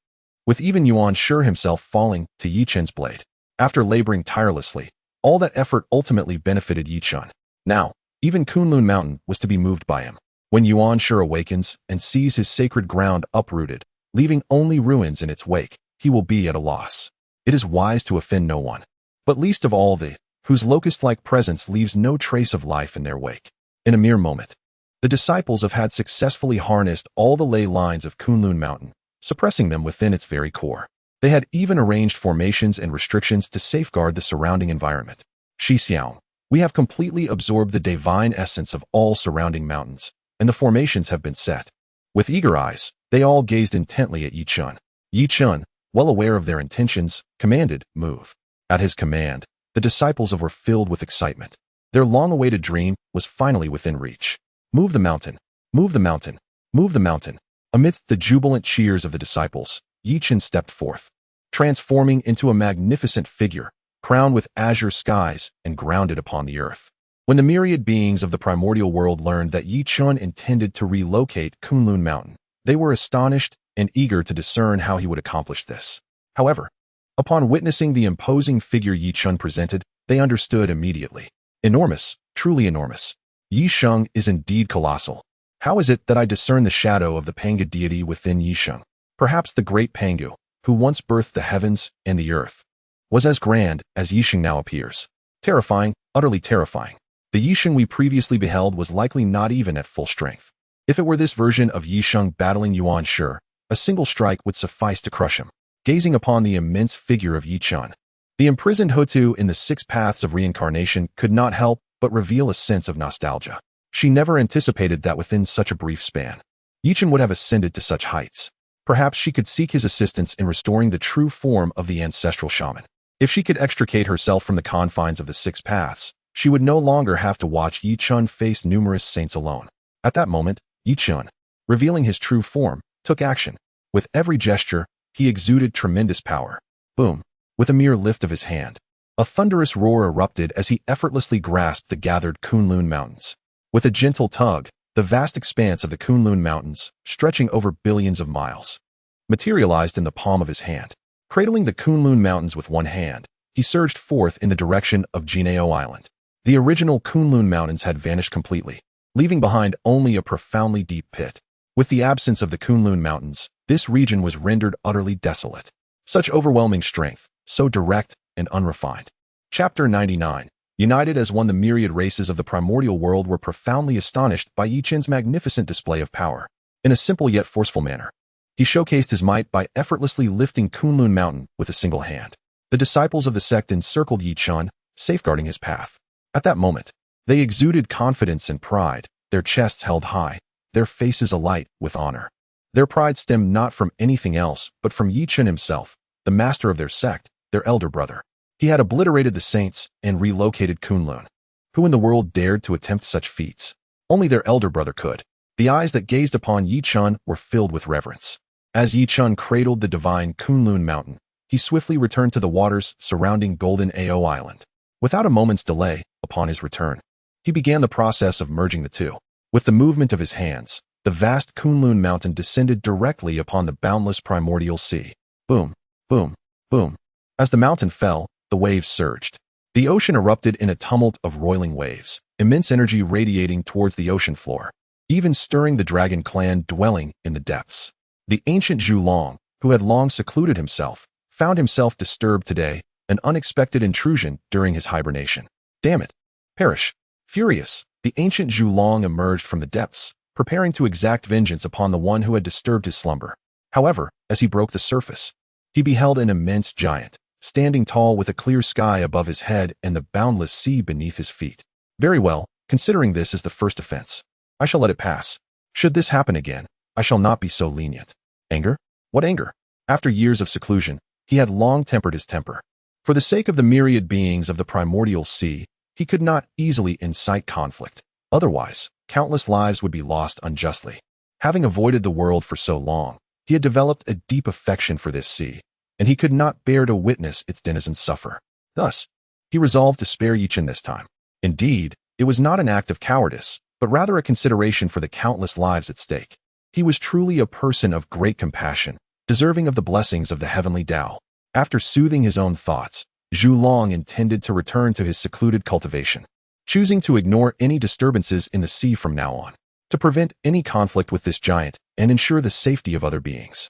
with even Yuan Shi himself falling to Yi Chen's blade. After laboring tirelessly, all that effort ultimately benefited Yi Chun. Now, even Kunlun Mountain was to be moved by him. When Yuan Shi awakens and sees his sacred ground uprooted, leaving only ruins in its wake, he will be at a loss. It is wise to offend no one, but least of all the whose locust-like presence leaves no trace of life in their wake. In a mere moment, the disciples had successfully harnessed all the ley lines of Kunlun Mountain, suppressing them within its very core. They had even arranged formations and restrictions to safeguard the surrounding environment. Xiao, we have completely absorbed the divine essence of all surrounding mountains, and the formations have been set. With eager eyes, they all gazed intently at Yi Chun. Yi Chun, well aware of their intentions, commanded, move. At his command, the disciples were filled with excitement. Their long-awaited dream was finally within reach. Move the mountain, move the mountain, move the mountain. Amidst the jubilant cheers of the disciples, Yi Chun stepped forth, transforming into a magnificent figure, crowned with azure skies and grounded upon the earth. When the myriad beings of the primordial world learned that Yi Chun intended to relocate Kunlun Mountain, they were astonished and eager to discern how he would accomplish this. However, upon witnessing the imposing figure Yi Chun presented, they understood immediately. Enormous, truly enormous. Yi Sheng is indeed colossal. How is it that I discern the shadow of the Pangu deity within Yi Sheng? Perhaps the great Pangu, who once birthed the heavens and the earth, was as grand as Yi Sheng now appears. Terrifying, utterly terrifying. The Yi Sheng we previously beheld was likely not even at full strength. If it were this version of Yi Sheng battling Yuan Shi, a single strike would suffice to crush him. Gazing upon the immense figure of Yi Chun, the imprisoned Hutu in the 6 paths of reincarnation could not help but reveal a sense of nostalgia. She never anticipated that within such a brief span, Yi Chun would have ascended to such heights. Perhaps she could seek his assistance in restoring the true form of the ancestral shaman. If she could extricate herself from the confines of the 6 paths, she would no longer have to watch Yi Chun face numerous saints alone. At that moment, Yi Chun, revealing his true form, took action. With every gesture, he exuded tremendous power. Boom! With a mere lift of his hand, a thunderous roar erupted as he effortlessly grasped the gathered Kunlun Mountains. With a gentle tug, the vast expanse of the Kunlun Mountains, stretching over billions of miles, materialized in the palm of his hand. Cradling the Kunlun Mountains with one hand, he surged forth in the direction of Jinao Island. The original Kunlun Mountains had vanished completely, leaving behind only a profoundly deep pit. With the absence of the Kunlun Mountains, this region was rendered utterly desolate. Such overwhelming strength, so direct and unrefined. Chapter 99. United as one, the myriad races of the primordial world were profoundly astonished by Yi Chun's magnificent display of power. In a simple yet forceful manner, he showcased his might by effortlessly lifting Kunlun Mountain with a single hand. The disciples of the sect encircled Yi Chun, safeguarding his path. At that moment, they exuded confidence and pride, their chests held high, their faces alight with honor. Their pride stemmed not from anything else but from Chen himself, the master of their sect, their elder brother. He had obliterated the saints and relocated Kunlun. Who in the world dared to attempt such feats? Only their elder brother could. The eyes that gazed upon Chen were filled with reverence. As Chen cradled the divine Kunlun mountain, he swiftly returned to the waters surrounding Golden Ao Island. Without a moment's delay, upon his return, he began the process of merging the two. With the movement of his hands, the vast Kunlun mountain descended directly upon the boundless primordial sea. Boom, boom, boom. As the mountain fell, the waves surged. The ocean erupted in a tumult of roiling waves, immense energy radiating towards the ocean floor, even stirring the dragon clan dwelling in the depths. The ancient Shouyang, who had long secluded himself, found himself disturbed today, an unexpected intrusion during his hibernation. Damn it! Perish! Furious, the ancient Shouyang emerged from the depths, preparing to exact vengeance upon the one who had disturbed his slumber. However, as he broke the surface, he beheld an immense giant, standing tall with a clear sky above his head and the boundless sea beneath his feet. Very well, considering this as the first offense, I shall let it pass. Should this happen again, I shall not be so lenient. Anger? What anger? After years of seclusion, he had long tempered his temper. For the sake of the myriad beings of the primordial sea, he could not easily incite conflict. Otherwise, countless lives would be lost unjustly. Having avoided the world for so long, he had developed a deep affection for this sea, and he could not bear to witness its denizens suffer. Thus, he resolved to spare Chen this time. Indeed, it was not an act of cowardice, but rather a consideration for the countless lives at stake. He was truly a person of great compassion, deserving of the blessings of the heavenly Tao. After soothing his own thoughts, Shouyang intended to return to his secluded cultivation, choosing to ignore any disturbances in the sea from now on, to prevent any conflict with this giant and ensure the safety of other beings.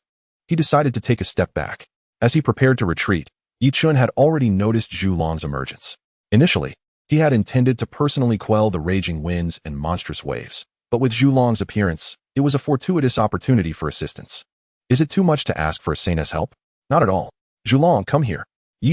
He decided to take a step back. As he prepared to retreat, Chen had already noticed Shouyang's emergence. Initially, he had intended to personally quell the raging winds and monstrous waves, but with Shouyang's appearance, it was a fortuitous opportunity for assistance. Is it too much to ask for a saint's help? Not at all. Shouyang, come here.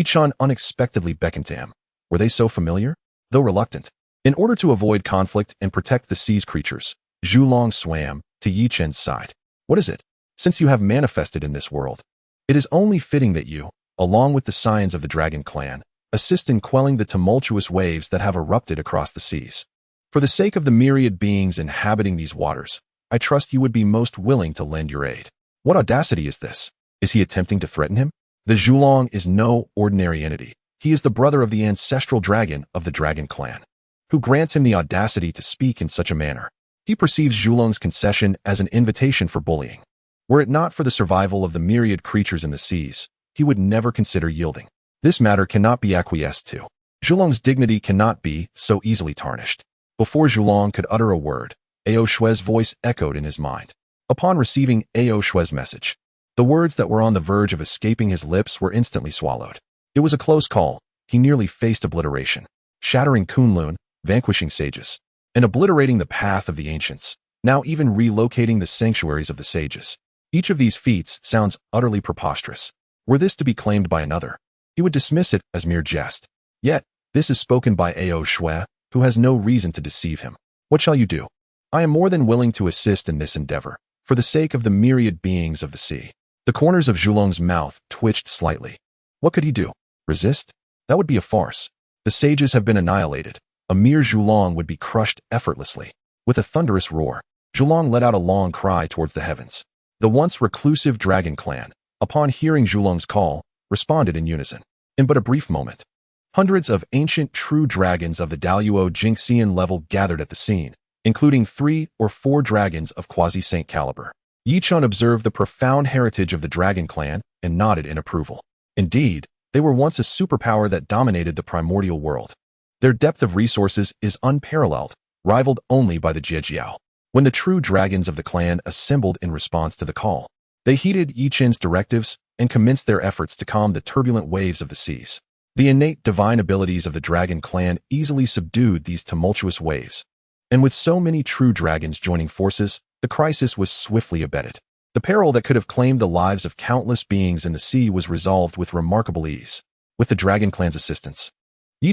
Chen unexpectedly beckoned to him. Were they so familiar? Though reluctant. In order to avoid conflict and protect the sea's creatures, Shouyang swam to Chen's side. What is it? Since you have manifested in this world, it is only fitting that you, along with the scions of the dragon clan, assist in quelling the tumultuous waves that have erupted across the seas. For the sake of the myriad beings inhabiting these waters, I trust you would be most willing to lend your aid. What audacity is this? Is he attempting to threaten him? The Shouyang is no ordinary entity. He is the brother of the ancestral dragon of the dragon clan. Who grants him the audacity to speak in such a manner? He perceives Shouyang's concession as an invitation for bullying. Were it not for the survival of the myriad creatures in the seas, he would never consider yielding. This matter cannot be acquiesced to. Shouyang's dignity cannot be so easily tarnished. Before Shouyang could utter a word, Ao Shui's voice echoed in his mind. Upon receiving Ao Shui's message, the words that were on the verge of escaping his lips were instantly swallowed. It was a close call. He nearly faced obliteration, shattering Kunlun, vanquishing sages, and obliterating the path of the ancients, now even relocating the sanctuaries of the sages. Each of these feats sounds utterly preposterous. Were this to be claimed by another, he would dismiss it as mere jest. Yet, this is spoken by Ao Shui, who has no reason to deceive him. What shall you do? I am more than willing to assist in this endeavor, for the sake of the myriad beings of the sea. The corners of Shouyang's mouth twitched slightly. What could he do? Resist? That would be a farce. The sages have been annihilated. A mere Shouyang would be crushed effortlessly. With a thunderous roar, Shouyang let out a long cry towards the heavens. The once reclusive dragon clan, upon hearing Shouyang's call, responded in unison. In but a brief moment, hundreds of ancient true dragons of the Daluo Jingxian level gathered at the scene, including 3 or 4 dragons of quasi-saint caliber. Chen observed the profound heritage of the dragon clan and nodded in approval. Indeed, they were once a superpower that dominated the primordial world. Their depth of resources is unparalleled, rivaled only by the Jie Sect. When the true dragons of the clan assembled in response to the call, they heeded Chen's directives and commenced their efforts to calm the turbulent waves of the seas. The innate divine abilities of the dragon clan easily subdued these tumultuous waves. And with so many true dragons joining forces, the crisis was swiftly abated. The peril that could have claimed the lives of countless beings in the sea was resolved with remarkable ease. With the dragon clan's assistance,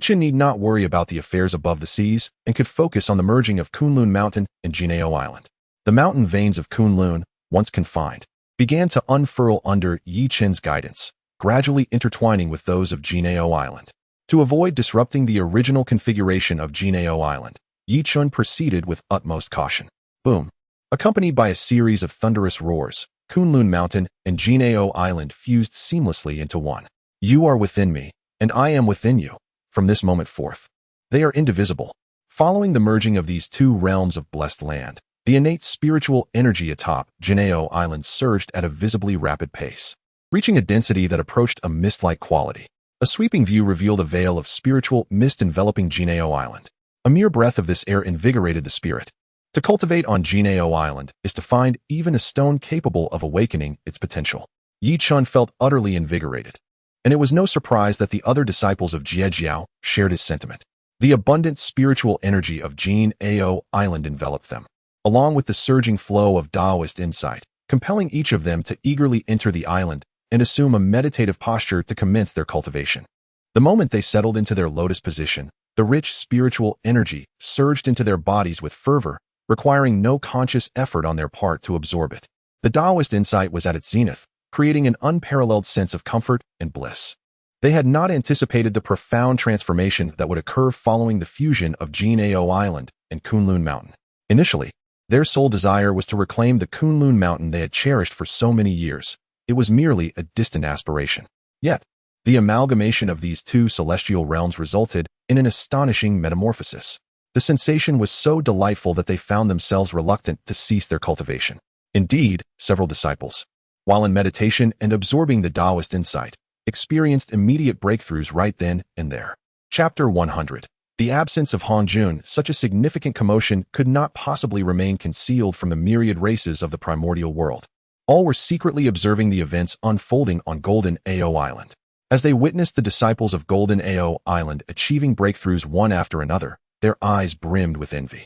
Chen need not worry about the affairs above the seas and could focus on the merging of Kunlun Mountain and Jinao Island. The mountain veins of Kunlun, once confined, began to unfurl under Yi Chen's guidance, gradually intertwining with those of Jinao Island. To avoid disrupting the original configuration of Jinao Island, Yi Chen proceeded with utmost caution. Boom! Accompanied by a series of thunderous roars, Kunlun Mountain and Jinao Island fused seamlessly into one. You are within me, and I am within you. From this moment forth, they are indivisible. Following the merging of these two realms of blessed land, the innate spiritual energy atop Jinao Island surged at a visibly rapid pace, reaching a density that approached a mist-like quality. A sweeping view revealed a veil of spiritual mist enveloping Jinao Island. A mere breath of this air invigorated the spirit. To cultivate on Jinao Island is to find even a stone capable of awakening its potential. Yi Chen felt utterly invigorated, and it was no surprise that the other disciples of Jie Sect shared his sentiment. The abundant spiritual energy of Jinao Island enveloped them, along with the surging flow of Taoist insight, compelling each of them to eagerly enter the island and assume a meditative posture to commence their cultivation. The moment they settled into their lotus position, the rich spiritual energy surged into their bodies with fervor, requiring no conscious effort on their part to absorb it. The Taoist insight was at its zenith, creating an unparalleled sense of comfort and bliss. They had not anticipated the profound transformation that would occur following the fusion of Jinao Island and Kunlun Mountain. Initially, their sole desire was to reclaim the Kunlun Mountain they had cherished for so many years. It was merely a distant aspiration. Yet, the amalgamation of these two celestial realms resulted in an astonishing metamorphosis. The sensation was so delightful that they found themselves reluctant to cease their cultivation. Indeed, several disciples, while in meditation and absorbing the Taoist insight, experienced immediate breakthroughs right then and there. Chapter 100. The absence of Hongjun. Such a significant commotion could not possibly remain concealed from the myriad races of the Primordial World. All were secretly observing the events unfolding on Golden Ao Island. As they witnessed the disciples of Golden Ao Island achieving breakthroughs one after another, their eyes brimmed with envy.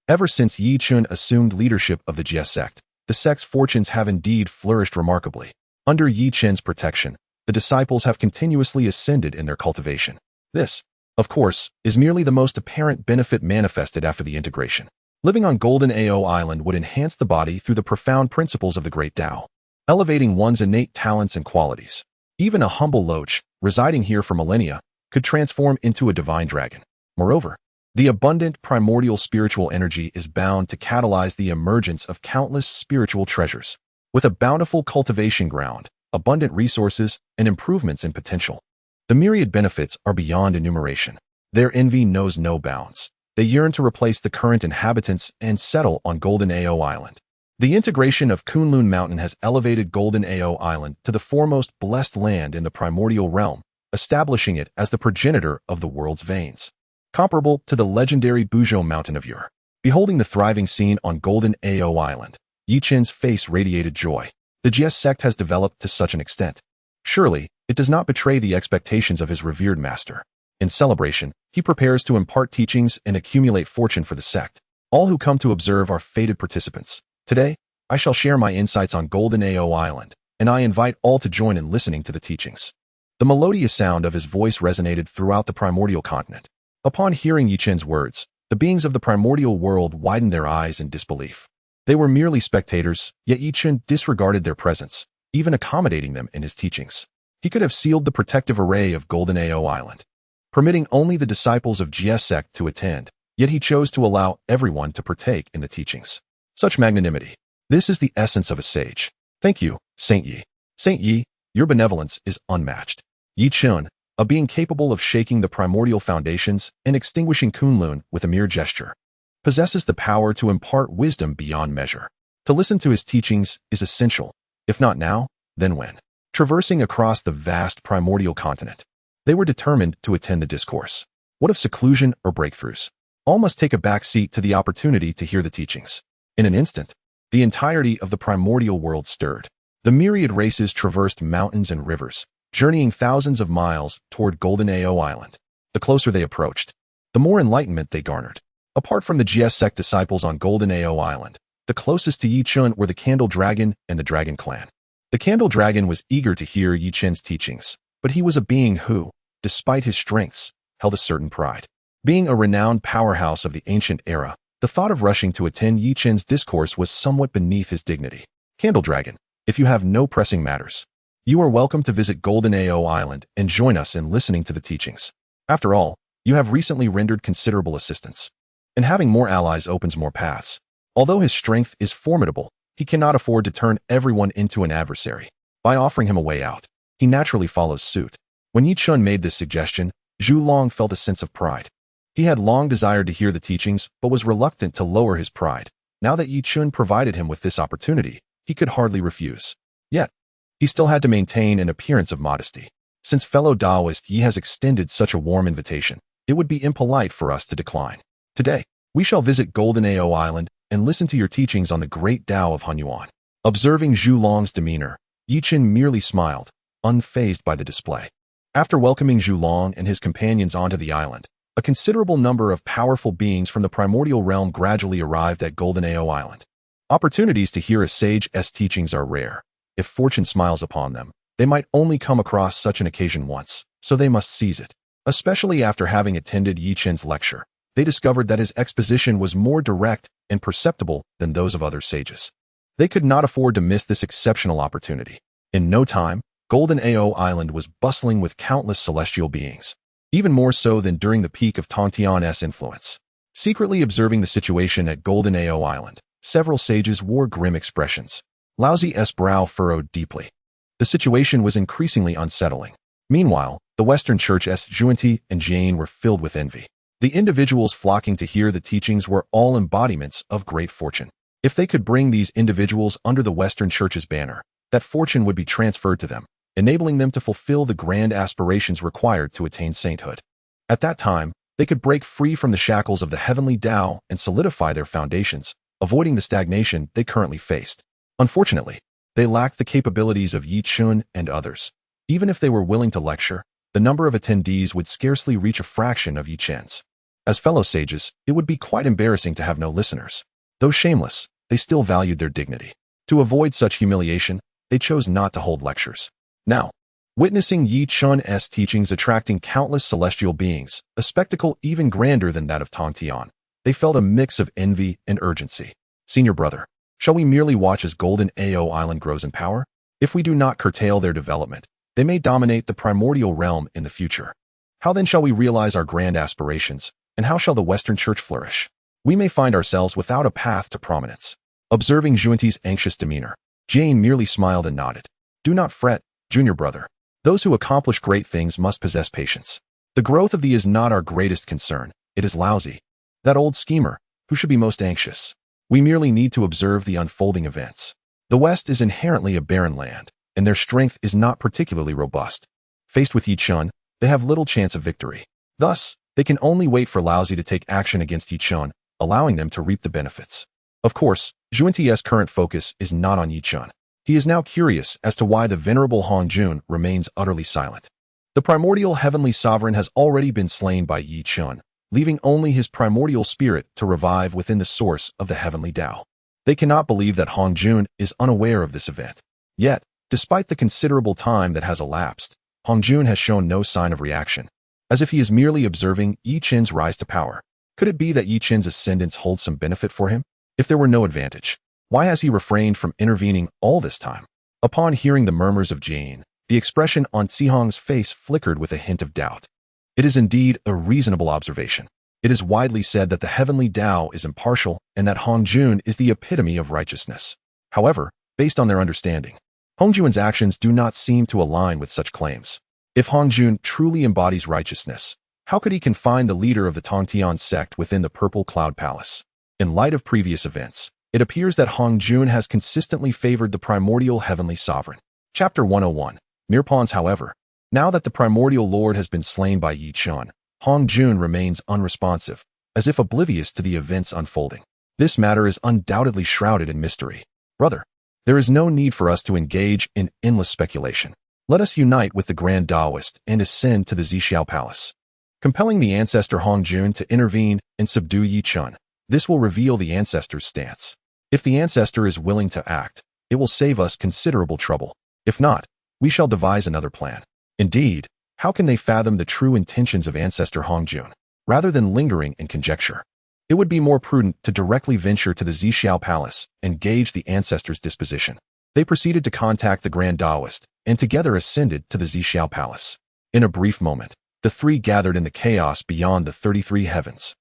Ever since Yi Chen assumed leadership of the Jie Sect, the sect's fortunes have indeed flourished remarkably. Under Yi Chen's protection, the disciples have continuously ascended in their cultivation. This, of course, is merely the most apparent benefit manifested after the integration. Living on Golden Ao Island would enhance the body through the profound principles of the Great Tao, elevating one's innate talents and qualities. Even a humble loach, residing here for millennia, could transform into a divine dragon. Moreover, the abundant primordial spiritual energy is bound to catalyze the emergence of countless spiritual treasures. With a bountiful cultivation ground, abundant resources, and improvements in potential, the myriad benefits are beyond enumeration. Their envy knows no bounds. They yearn to replace the current inhabitants and settle on Golden Ao Island. The integration of Kunlun Mountain has elevated Golden Ao Island to the foremost blessed land in the primordial realm, establishing it as the progenitor of the world's veins. Comparable to the legendary Buzhou Mountain of yore. Beholding the thriving scene on Golden Ao Island, Yi Chen's face radiated joy. The Jie Sect has developed to such an extent. Surely, it does not betray the expectations of his revered master. In celebration, he prepares to impart teachings and accumulate fortune for the sect. All who come to observe are fated participants. Today, I shall share my insights on Golden Ao Island, and I invite all to join in listening to the teachings. The melodious sound of his voice resonated throughout the primordial continent. Upon hearing Yi Chen's words, the beings of the primordial world widened their eyes in disbelief. They were merely spectators, yet Yi Chen disregarded their presence, even accommodating them in his teachings. He could have sealed the protective array of Golden Ao Island, permitting only the disciples of Jie Sect to attend, yet he chose to allow everyone to partake in the teachings. Such magnanimity. This is the essence of a sage. Thank you, Saint Yi. Saint Yi, your benevolence is unmatched. Yi Chen, a being capable of shaking the primordial foundations and extinguishing Kunlun with a mere gesture, possesses the power to impart wisdom beyond measure. To listen to his teachings is essential, if not now, then when. Traversing across the vast primordial continent, they were determined to attend the discourse. What of seclusion or breakthroughs? All must take a back seat to the opportunity to hear the teachings. In an instant, the entirety of the primordial world stirred. The myriad races traversed mountains and rivers, journeying thousands of miles toward Golden Ao Island. The closer they approached, the more enlightenment they garnered. Apart from the Jie Sect disciples on Golden Ao Island, the closest to Yi Chen were the Candle Dragon and the Dragon Clan. The Candle Dragon was eager to hear Yi Chen's teachings, but he was a being who, despite his strengths, held a certain pride. Being a renowned powerhouse of the ancient era, the thought of rushing to attend Yi Chen's discourse was somewhat beneath his dignity. Candle Dragon, if you have no pressing matters, you are welcome to visit Golden AO Island and join us in listening to the teachings. After all, you have recently rendered considerable assistance, and having more allies opens more paths. Although his strength is formidable, he cannot afford to turn everyone into an adversary. By offering him a way out, he naturally follows suit. When Yi Chun made this suggestion, Zhu Long felt a sense of pride. He had long desired to hear the teachings, but was reluctant to lower his pride. Now that Yi Chun provided him with this opportunity, he could hardly refuse. Yet, he still had to maintain an appearance of modesty. Since fellow Taoist Yi has extended such a warm invitation, it would be impolite for us to decline. Today, we shall visit Golden AO Island and listen to your teachings on the great Tao of Hunyuan. Observing Zhu Long's demeanor, Yi Chun merely smiled, unfazed by the display. After welcoming Zhu Long and his companions onto the island, a considerable number of powerful beings from the primordial realm gradually arrived at Golden AO Island. Opportunities to hear a sage's teachings are rare. If fortune smiles upon them, they might only come across such an occasion once, so they must seize it. Especially after having attended Yi Chun's lecture, they discovered that his exposition was more direct and perceptible than those of other sages. They could not afford to miss this exceptional opportunity. In no time, Golden AO Island was bustling with countless celestial beings, even more so than during the peak of Tongtian's influence. Secretly observing the situation at Golden AO Island, several sages wore grim expressions. Laozi's brow furrowed deeply. The situation was increasingly unsettling. Meanwhile, the Western Church's Zhuanti and Jane were filled with envy. The individuals flocking to hear the teachings were all embodiments of great fortune. If they could bring these individuals under the Western Church's banner, that fortune would be transferred to them, enabling them to fulfill the grand aspirations required to attain sainthood. At that time, they could break free from the shackles of the heavenly Tao and solidify their foundations, avoiding the stagnation they currently faced. Unfortunately, they lacked the capabilities of Yi Chun and others. Even if they were willing to lecture, the number of attendees would scarcely reach a fraction of Yi Chun's. As fellow sages, it would be quite embarrassing to have no listeners. Though shameless, they still valued their dignity. To avoid such humiliation, they chose not to hold lectures. Now, witnessing Yi Chun's teachings attracting countless celestial beings, a spectacle even grander than that of Tongtian, they felt a mix of envy and urgency. Senior brother, shall we merely watch as Golden AO Island grows in power? If we do not curtail their development, they may dominate the primordial realm in the future. How then shall we realize our grand aspirations, and how shall the Western Church flourish? We may find ourselves without a path to prominence. Observing Zhuanti's anxious demeanor, Jane merely smiled and nodded. Do not fret, junior brother. Those who accomplish great things must possess patience. The growth of the is not our greatest concern, it is Laozi, that old schemer, who should be most anxious. We merely need to observe the unfolding events. The West is inherently a barren land, and their strength is not particularly robust. Faced with Yi Chun, they have little chance of victory. Thus, they can only wait for Laozi to take action against Yi Chun, allowing them to reap the benefits. Of course, Zhuanti's current focus is not on Yi Chun. He is now curious as to why the venerable Hong Jun remains utterly silent. The primordial heavenly sovereign has already been slain by Yi Chun, leaving only his primordial spirit to revive within the source of the heavenly Tao. They cannot believe that Hong Jun is unaware of this event. Yet, despite the considerable time that has elapsed, Hong Jun has shown no sign of reaction, as if he is merely observing Yi Chun's rise to power. Could it be that Yi Chun's ascendance holds some benefit for him? If there were no advantage, why has he refrained from intervening all this time? Upon hearing the murmurs of Jane, the expression on Zihong's face flickered with a hint of doubt. It is indeed a reasonable observation. It is widely said that the heavenly Tao is impartial and that Hong Jun is the epitome of righteousness. However, based on their understanding, Hong Jun's actions do not seem to align with such claims. If Hong Jun truly embodies righteousness, how could he confine the leader of the Tongtian sect within the Purple Cloud Palace? In light of previous events, it appears that Hong Jun has consistently favored the primordial heavenly sovereign. Chapter 101. Mere pawns. However, now that the primordial lord has been slain by Yi Chun, Hong Jun remains unresponsive, as if oblivious to the events unfolding. This matter is undoubtedly shrouded in mystery. Brother, there is no need for us to engage in endless speculation. Let us unite with the Grand Taoist and ascend to the San Xiao Palace. Compelling the ancestor Hong Jun to intervene and subdue Yi Chun, this will reveal the ancestor's stance. If the ancestor is willing to act, it will save us considerable trouble. If not, we shall devise another plan. Indeed, how can they fathom the true intentions of ancestor Hong Jun? Rather than lingering in conjecture, it would be more prudent to directly venture to the San Xiao Palace and gauge the ancestor's disposition. They proceeded to contact the Grand Taoist and together ascended to the San Xiao Palace. In a brief moment, the three gathered in the chaos beyond the 33 heavens.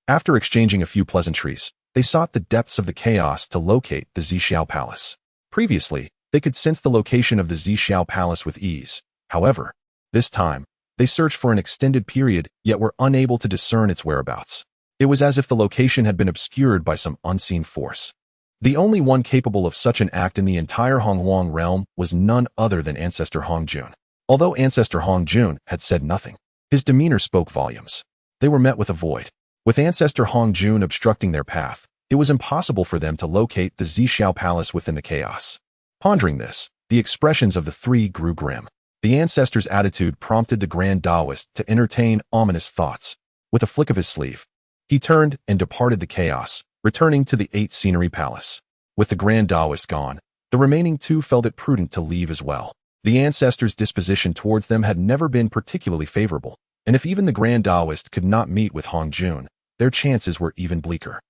After exchanging a few pleasantries, they sought the depths of the chaos to locate the San Xiao Palace. Previously, they could sense the location of the San Xiao Palace with ease. However, this time, they searched for an extended period yet were unable to discern its whereabouts. It was as if the location had been obscured by some unseen force. The only one capable of such an act in the entire Honghuang realm was none other than Ancestor Hongjun. Although Ancestor Hongjun had said nothing, his demeanor spoke volumes. They were met with a void. With Ancestor Hongjun obstructing their path, it was impossible for them to locate the San Xiao Palace within the chaos. Pondering this, the expressions of the three grew grim. The Ancestor's attitude prompted the Grand Taoist to entertain ominous thoughts. With a flick of his sleeve, he turned and departed the chaos, returning to the 8 Scenery Palace. With the Grand Taoist gone, the remaining two felt it prudent to leave as well. The Ancestor's disposition towards them had never been particularly favorable, and if even the Grand Taoist could not meet with Hongjun, their chances were even bleaker.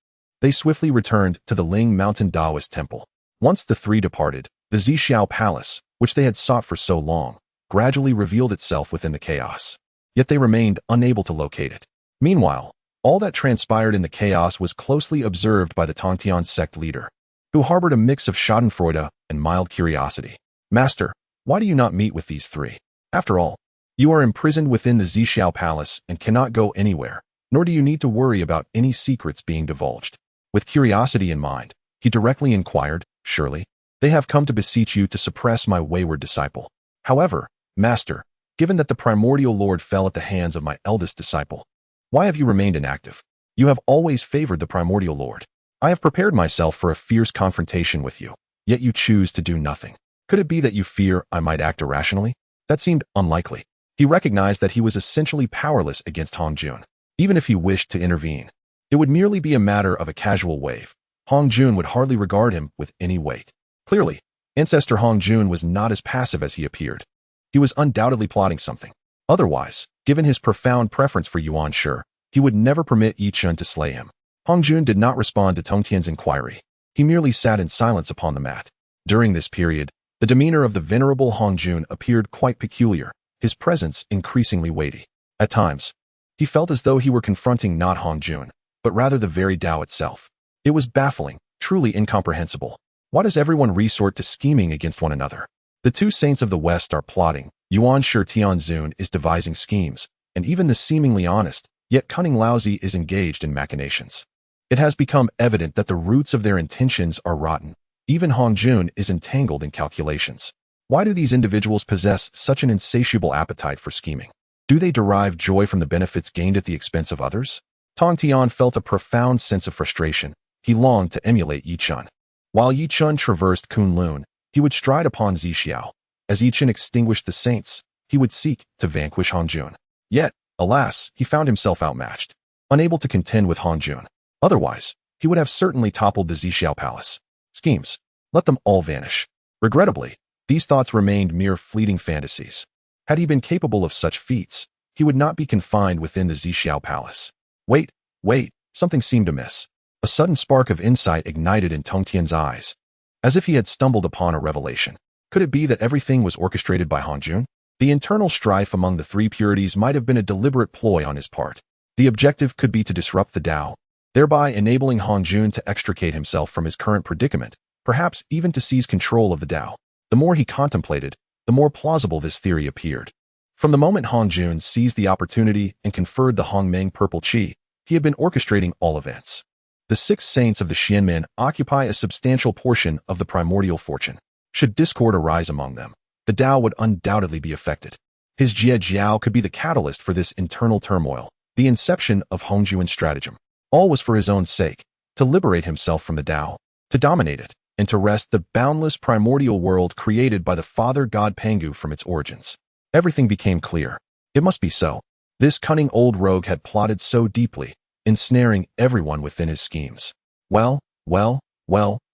They swiftly returned to the Ling Mountain Taoist Temple. Once the three departed, the San Xiao Palace, which they had sought for so long, gradually revealed itself within the chaos. Yet they remained unable to locate it. Meanwhile, all that transpired in the chaos was closely observed by the Tongtian sect leader, who harbored a mix of schadenfreude and mild curiosity. Master, why do you not meet with these three? After all, you are imprisoned within the San Xiao Palace and cannot go anywhere, nor do you need to worry about any secrets being divulged. With curiosity in mind, he directly inquired, surely, they have come to beseech you to suppress my wayward disciple. However, Master, given that the Primordial Lord fell at the hands of my eldest disciple, why have you remained inactive? You have always favored the Primordial Lord. I have prepared myself for a fierce confrontation with you, yet you choose to do nothing. Could it be that you fear I might act irrationally? That seemed unlikely. He recognized that he was essentially powerless against Hongjun. Even if he wished to intervene, it would merely be a matter of a casual wave. Hongjun would hardly regard him with any weight. Clearly, Ancestor Hongjun was not as passive as he appeared. He was undoubtedly plotting something. Otherwise, given his profound preference for Yuan Shi, he would never permit Chen to slay him. Hongjun did not respond to Tongtian's inquiry. He merely sat in silence upon the mat. During this period, the demeanor of the venerable Hongjun appeared quite peculiar, his presence increasingly weighty. At times, he felt as though he were confronting not Hongjun, but rather the very Tao itself. It was baffling, truly incomprehensible. Why does everyone resort to scheming against one another? The two saints of the West are plotting, Yuan Shi Tianzun is devising schemes, and even the seemingly honest, yet cunning Laozi is engaged in machinations. It has become evident that the roots of their intentions are rotten. Even Hongjun is entangled in calculations. Why do these individuals possess such an insatiable appetite for scheming? Do they derive joy from the benefits gained at the expense of others? Tongtian felt a profound sense of frustration. He longed to emulate Chen. While Chen traversed Kunlun, he would stride upon San Xiao. As Chen extinguished the saints, he would seek to vanquish Hongjun. Yet, alas, he found himself outmatched, unable to contend with Hongjun. Otherwise, he would have certainly toppled the San Xiao Palace. Schemes, let them all vanish. Regrettably, these thoughts remained mere fleeting fantasies. Had he been capable of such feats, he would not be confined within the San Xiao Palace. Wait, something seemed amiss. A sudden spark of insight ignited in Tongtian's eyes, as if he had stumbled upon a revelation. Could it be that everything was orchestrated by Hongjun? The internal strife among the three purities might have been a deliberate ploy on his part. The objective could be to disrupt the Tao, thereby enabling Hongjun to extricate himself from his current predicament, perhaps even to seize control of the Tao. The more he contemplated, the more plausible this theory appeared. From the moment Hongjun seized the opportunity and conferred the Hongmeng Purple Qi, he had been orchestrating all events. The 6 saints of the Xianmen occupy a substantial portion of the primordial fortune. Should discord arise among them, the Tao would undoubtedly be affected. His Jie Jiao could be the catalyst for this internal turmoil, the inception of Hongjuan's stratagem. All was for his own sake, to liberate himself from the Tao, to dominate it, and to wrest the boundless primordial world created by the father god Pangu from its origins. Everything became clear. It must be so. This cunning old rogue had plotted so deeply, ensnaring everyone within his schemes. Well,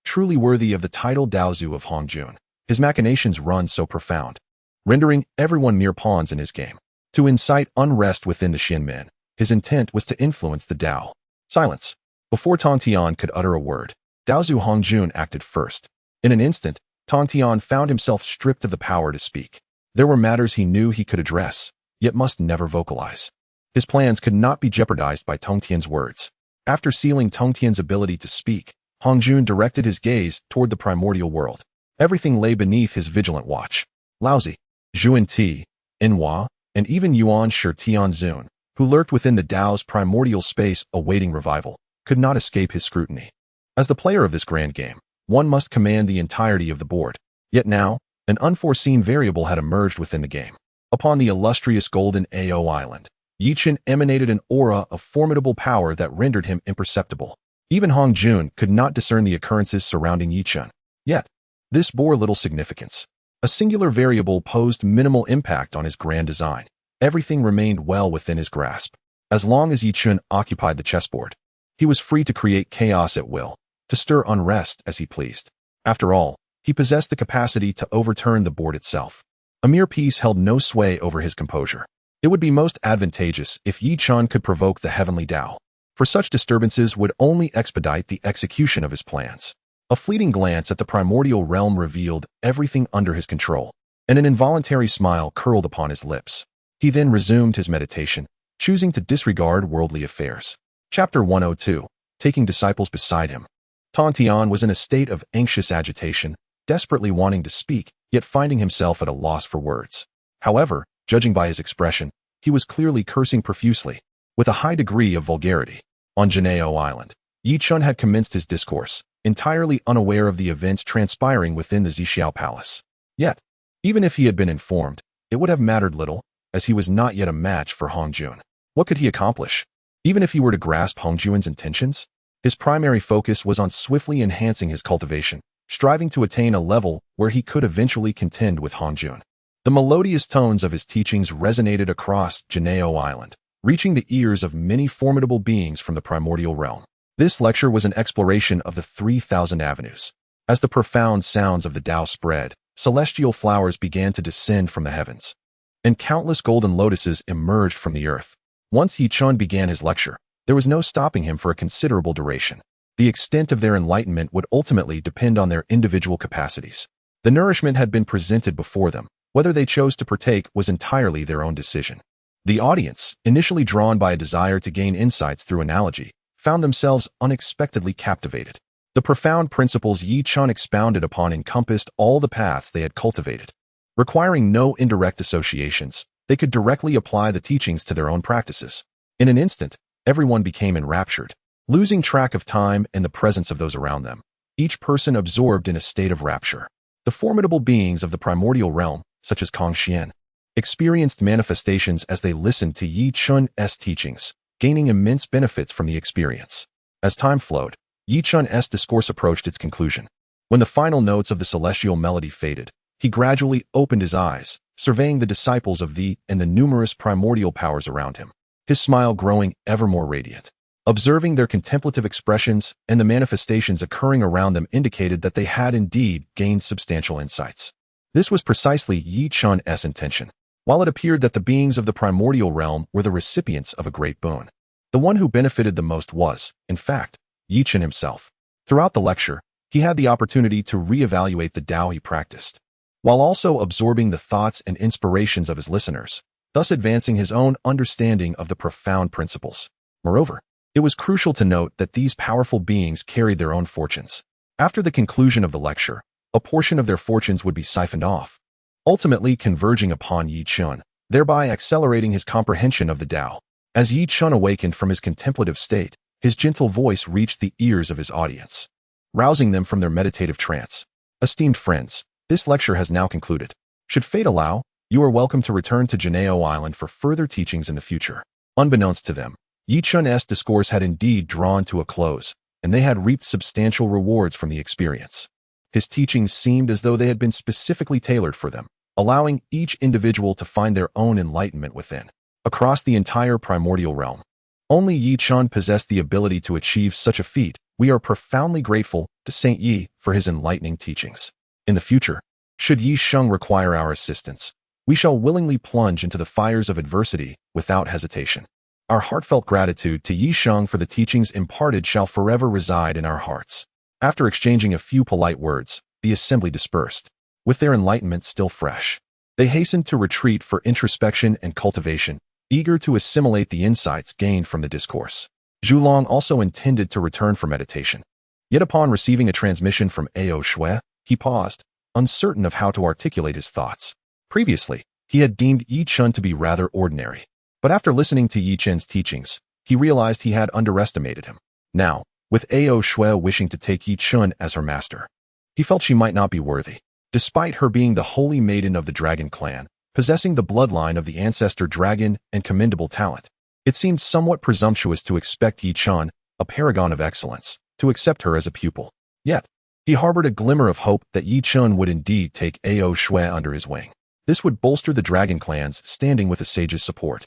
truly worthy of the title Daozu of Hongjun, his machinations run so profound, rendering everyone mere pawns in his game. To incite unrest within the Xianmen, his intent was to influence the Tao. Silence. Before Tongtian could utter a word, Daozu Hongjun acted first. In an instant, Tongtian found himself stripped of the power to speak. There were matters he knew he could address, yet must never vocalize. His plans could not be jeopardized by Tongtian's words. After sealing Tongtian's ability to speak, Hongjun directed his gaze toward the primordial world. Everything lay beneath his vigilant watch. Laozi, Zhuan Ti, Inhua, and even Yuan Shi Tianzun, who lurked within the Tao's primordial space awaiting revival, could not escape his scrutiny. As the player of this grand game, one must command the entirety of the board. Yet now, an unforeseen variable had emerged within the game. Upon the illustrious Golden Ao Island, Chen emanated an aura of formidable power that rendered him imperceptible. Even Hongjun could not discern the occurrences surrounding Chen. Yet, this bore little significance. A singular variable posed minimal impact on his grand design. Everything remained well within his grasp. As long as Chen occupied the chessboard, he was free to create chaos at will, to stir unrest as he pleased. After all, he possessed the capacity to overturn the board itself. A mere piece held no sway over his composure. It would be most advantageous if Chen could provoke the heavenly Tao, for such disturbances would only expedite the execution of his plans. A fleeting glance at the primordial realm revealed everything under his control, and an involuntary smile curled upon his lips. He then resumed his meditation, choosing to disregard worldly affairs. Chapter 102, Taking Disciples Beside Him. Tongtian was in a state of anxious agitation, desperately wanting to speak, yet finding himself at a loss for words. However, judging by his expression, he was clearly cursing profusely, with a high degree of vulgarity. On Janeo Island, Chen had commenced his discourse, entirely unaware of the events transpiring within the San Xiao palace. Yet, even if he had been informed, it would have mattered little, as he was not yet a match for Hongjun. What could he accomplish? Even if he were to grasp Hongjun's intentions? His primary focus was on swiftly enhancing his cultivation, striving to attain a level where he could eventually contend with Hongjun. The melodious tones of his teachings resonated across Janeo Island, reaching the ears of many formidable beings from the primordial realm. This lecture was an exploration of the 3,000 avenues. As the profound sounds of the Tao spread, celestial flowers began to descend from the heavens, and countless golden lotuses emerged from the earth. Once Chen began his lecture, there was no stopping him for a considerable duration. The extent of their enlightenment would ultimately depend on their individual capacities. The nourishment had been presented before them. Whether they chose to partake was entirely their own decision. The audience, initially drawn by a desire to gain insights through analogy, found themselves unexpectedly captivated. The profound principles Chen expounded upon encompassed all the paths they had cultivated. Requiring no indirect associations, they could directly apply the teachings to their own practices. In an instant, everyone became enraptured, losing track of time and the presence of those around them, each person absorbed in a state of rapture. The formidable beings of the primordial realm, such as Tongtian, experienced manifestations as they listened to Chen's teachings, gaining immense benefits from the experience. As time flowed, Chen's discourse approached its conclusion. When the final notes of the celestial melody faded, he gradually opened his eyes, surveying the disciples of the and the numerous primordial powers around him, his smile growing ever more radiant. Observing their contemplative expressions and the manifestations occurring around them indicated that they had indeed gained substantial insights. This was precisely Chen's intention. While it appeared that the beings of the primordial realm were the recipients of a great boon, the one who benefited the most was, in fact, Chen himself. Throughout the lecture, he had the opportunity to re-evaluate the Tao he practiced, while also absorbing the thoughts and inspirations of his listeners, thus advancing his own understanding of the profound principles. Moreover, it was crucial to note that these powerful beings carried their own fortunes. After the conclusion of the lecture, a portion of their fortunes would be siphoned off, ultimately converging upon Chen, thereby accelerating his comprehension of the Tao. As Chen awakened from his contemplative state, his gentle voice reached the ears of his audience, rousing them from their meditative trance. Esteemed friends, this lecture has now concluded. Should fate allow, you are welcome to return to Janeo Island for further teachings in the future. Unbeknownst to them, Chen's discourse had indeed drawn to a close, and they had reaped substantial rewards from the experience. His teachings seemed as though they had been specifically tailored for them, allowing each individual to find their own enlightenment within. Across the entire primordial realm, only Chen possessed the ability to achieve such a feat. We are profoundly grateful to Saint Yi for his enlightening teachings. In the future, should Sheng require our assistance, we shall willingly plunge into the fires of adversity without hesitation. Our heartfelt gratitude to Sheng for the teachings imparted shall forever reside in our hearts. After exchanging a few polite words, the assembly dispersed. With their enlightenment still fresh, they hastened to retreat for introspection and cultivation, eager to assimilate the insights gained from the discourse. Shouyang also intended to return for meditation. Yet upon receiving a transmission from Ao Shui, he paused, uncertain of how to articulate his thoughts. Previously, he had deemed Yi Chen to be rather ordinary. But after listening to Yi Chen's teachings, he realized he had underestimated him. Now, with Ao Shui wishing to take Yi Chen as her master, he felt she might not be worthy. Despite her being the holy maiden of the dragon clan, possessing the bloodline of the ancestor dragon and commendable talent, it seemed somewhat presumptuous to expect Yi Chen, a paragon of excellence, to accept her as a pupil. Yet, he harbored a glimmer of hope that Yi Chen would indeed take Ao Shui under his wing. This would bolster the dragon clan's standing with the sage's support.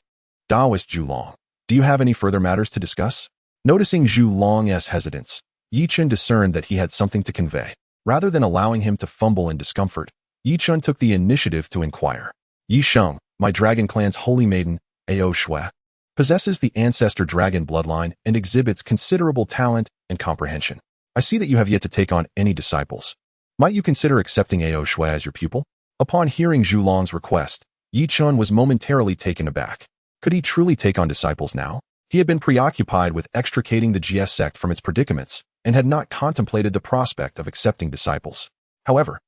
Taoist Shouyang, do you have any further matters to discuss? Noticing Shouyang's hesitance, Yi Chen discerned that he had something to convey. Rather than allowing him to fumble in discomfort, Yi Chen took the initiative to inquire. Yi Sheng, my dragon clan's holy maiden, Ao Shui, possesses the ancestor dragon bloodline and exhibits considerable talent and comprehension. I see that you have yet to take on any disciples. Might you consider accepting Ao Shui as your pupil? Upon hearing Shouyang's request, Yi Chen was momentarily taken aback. Could he truly take on disciples now? He had been preoccupied with extricating the Jie Sect from its predicaments and had not contemplated the prospect of accepting disciples. However,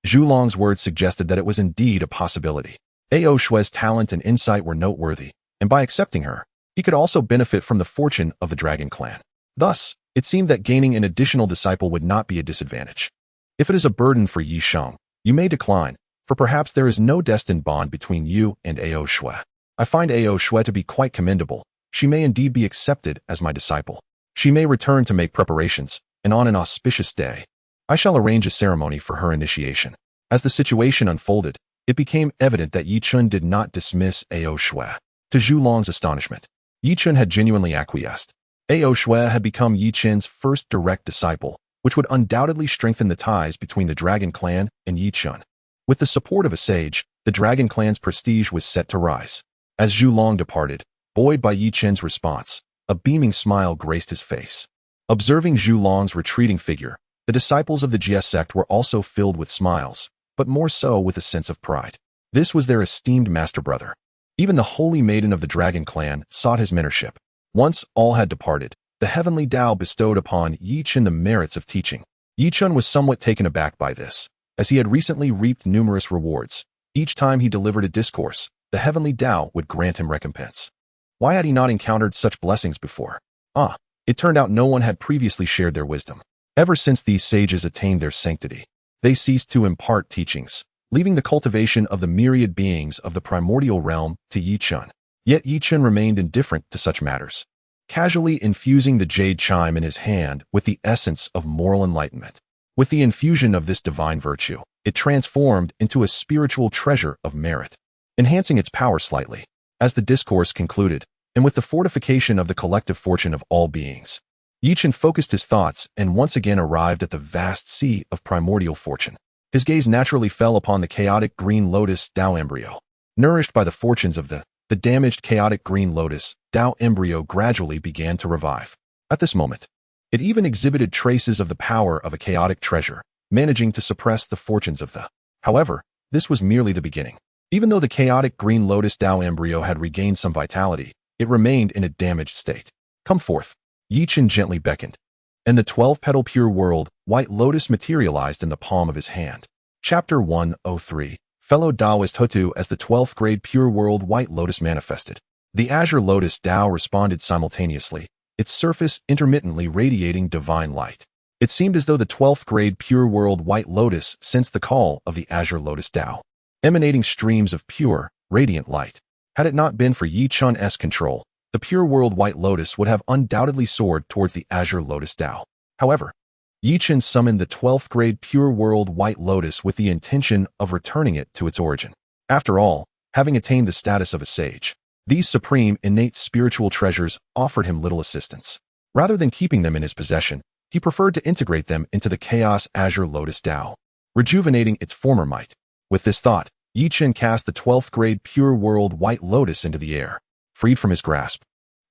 Shouyang's words suggested that it was indeed a possibility. Ao Shui's talent and insight were noteworthy, and by accepting her, he could also benefit from the fortune of the dragon clan. Thus, it seemed that gaining an additional disciple would not be a disadvantage. If it is a burden for Yi Sheng, you may decline, for perhaps there is no destined bond between you and Ao Shui. I find Ao Shui to be quite commendable. She may indeed be accepted as my disciple. She may return to make preparations, and on an auspicious day, I shall arrange a ceremony for her initiation. As the situation unfolded, it became evident that Yi Chen did not dismiss Ao Shui. To Shouyang's astonishment, Yi Chen had genuinely acquiesced. Ao Shui had become Yi Chen's first direct disciple, which would undoubtedly strengthen the ties between the dragon clan and Yi Chen. With the support of a sage, the dragon clan's prestige was set to rise. As Shouyang departed, buoyed by Yi Chen's response, a beaming smile graced his face. Observing Shouyang's retreating figure, the disciples of the Jie Sect were also filled with smiles, but more so with a sense of pride. This was their esteemed master brother. Even the holy maiden of the dragon clan sought his mentorship. Once all had departed, the heavenly Tao bestowed upon Yi Chen the merits of teaching. Yi Chen was somewhat taken aback by this, as he had recently reaped numerous rewards. Each time he delivered a discourse, the heavenly Tao would grant him recompense. Why had he not encountered such blessings before? It turned out no one had previously shared their wisdom. Ever since these sages attained their sanctity, they ceased to impart teachings, leaving the cultivation of the myriad beings of the primordial realm to Yi Chen. Yet Yi Chen remained indifferent to such matters, casually infusing the jade chime in his hand with the essence of moral enlightenment. With the infusion of this divine virtue, it transformed into a spiritual treasure of merit, enhancing its power slightly. As the discourse concluded, and with the fortification of the collective fortune of all beings, Yi Chen focused his thoughts and once again arrived at the vast sea of primordial fortune. His gaze naturally fell upon the chaotic green lotus Tao embryo. Nourished by the fortunes of the damaged chaotic green lotus, Tao embryo gradually began to revive. At this moment, it even exhibited traces of the power of a chaotic treasure, managing to suppress the fortunes of the. However, this was merely the beginning. Even though the chaotic green lotus Tao embryo had regained some vitality, it remained in a damaged state. Come forth. Yi Chen gently beckoned, and the 12-petal pure world white lotus materialized in the palm of his hand. Chapter 103. Fellow Taoist Hutu as the 12th grade pure world white lotus manifested. The azure lotus Tao responded simultaneously, its surface intermittently radiating divine light. It seemed as though the 12th grade pure world white lotus sensed the call of the azure lotus Tao, emanating streams of pure, radiant light. Had it not been for Yi Chen's control, the pure world white lotus would have undoubtedly soared towards the azure lotus Tao. However, Yi Chen summoned the 12th grade pure world white lotus with the intention of returning it to its origin. After all, having attained the status of a sage, these supreme innate spiritual treasures offered him little assistance. Rather than keeping them in his possession, he preferred to integrate them into the chaos azure lotus Tao, rejuvenating its former might. With this thought, Yi Chen cast the 12th grade pure world white lotus into the air. Freed from his grasp,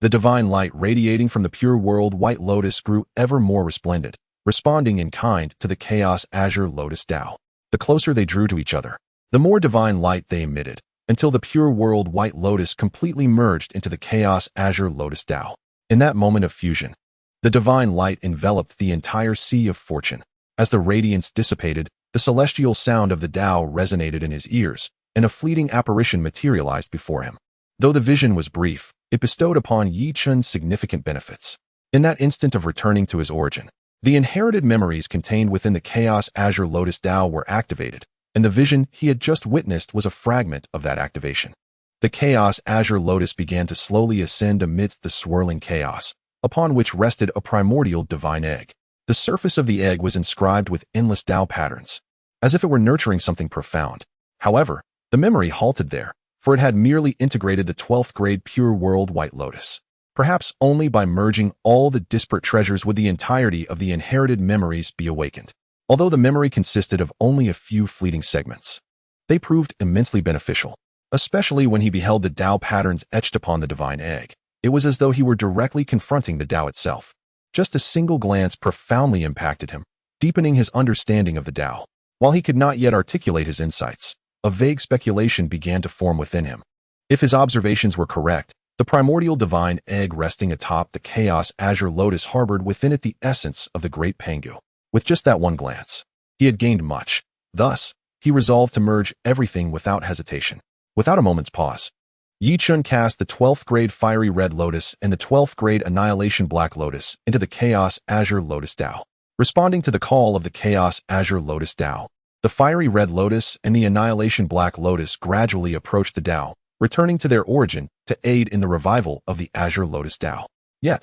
the divine light radiating from the pure world white lotus grew ever more resplendent, responding in kind to the Chaos Azure Lotus Tao. The closer they drew to each other, the more divine light they emitted, until the pure world White Lotus completely merged into the Chaos Azure Lotus Tao. In that moment of fusion, the divine light enveloped the entire sea of fortune. As the radiance dissipated, the celestial sound of the Tao resonated in his ears, and a fleeting apparition materialized before him. Though the vision was brief, it bestowed upon Yi Chen significant benefits. In that instant of returning to his origin, the inherited memories contained within the Chaos Azure Lotus Tao were activated, and the vision he had just witnessed was a fragment of that activation. The Chaos Azure Lotus began to slowly ascend amidst the swirling chaos, upon which rested a primordial divine egg. The surface of the egg was inscribed with endless Tao patterns, as if it were nurturing something profound. However, the memory halted there, for it had merely integrated the 12th grade pure world White Lotus. Perhaps only by merging all the disparate treasures would the entirety of the inherited memories be awakened. Although the memory consisted of only a few fleeting segments, they proved immensely beneficial, especially when he beheld the Tao patterns etched upon the divine egg. It was as though he were directly confronting the Tao itself. Just a single glance profoundly impacted him, deepening his understanding of the Tao. While he could not yet articulate his insights, a vague speculation began to form within him. If his observations were correct, the primordial divine egg resting atop the Chaos Azure Lotus harbored within it the essence of the great Pangu. With just that one glance, he had gained much. Thus, he resolved to merge everything without hesitation. Without a moment's pause, Yi Chen cast the 12th grade Fiery Red Lotus and the 12th grade Annihilation Black Lotus into the Chaos Azure Lotus Tao. Responding to the call of the Chaos Azure Lotus Tao, the Fiery Red Lotus and the Annihilation Black Lotus gradually approached the Tao, returning to their origin to aid in the revival of the Azure Lotus Tao. Yet,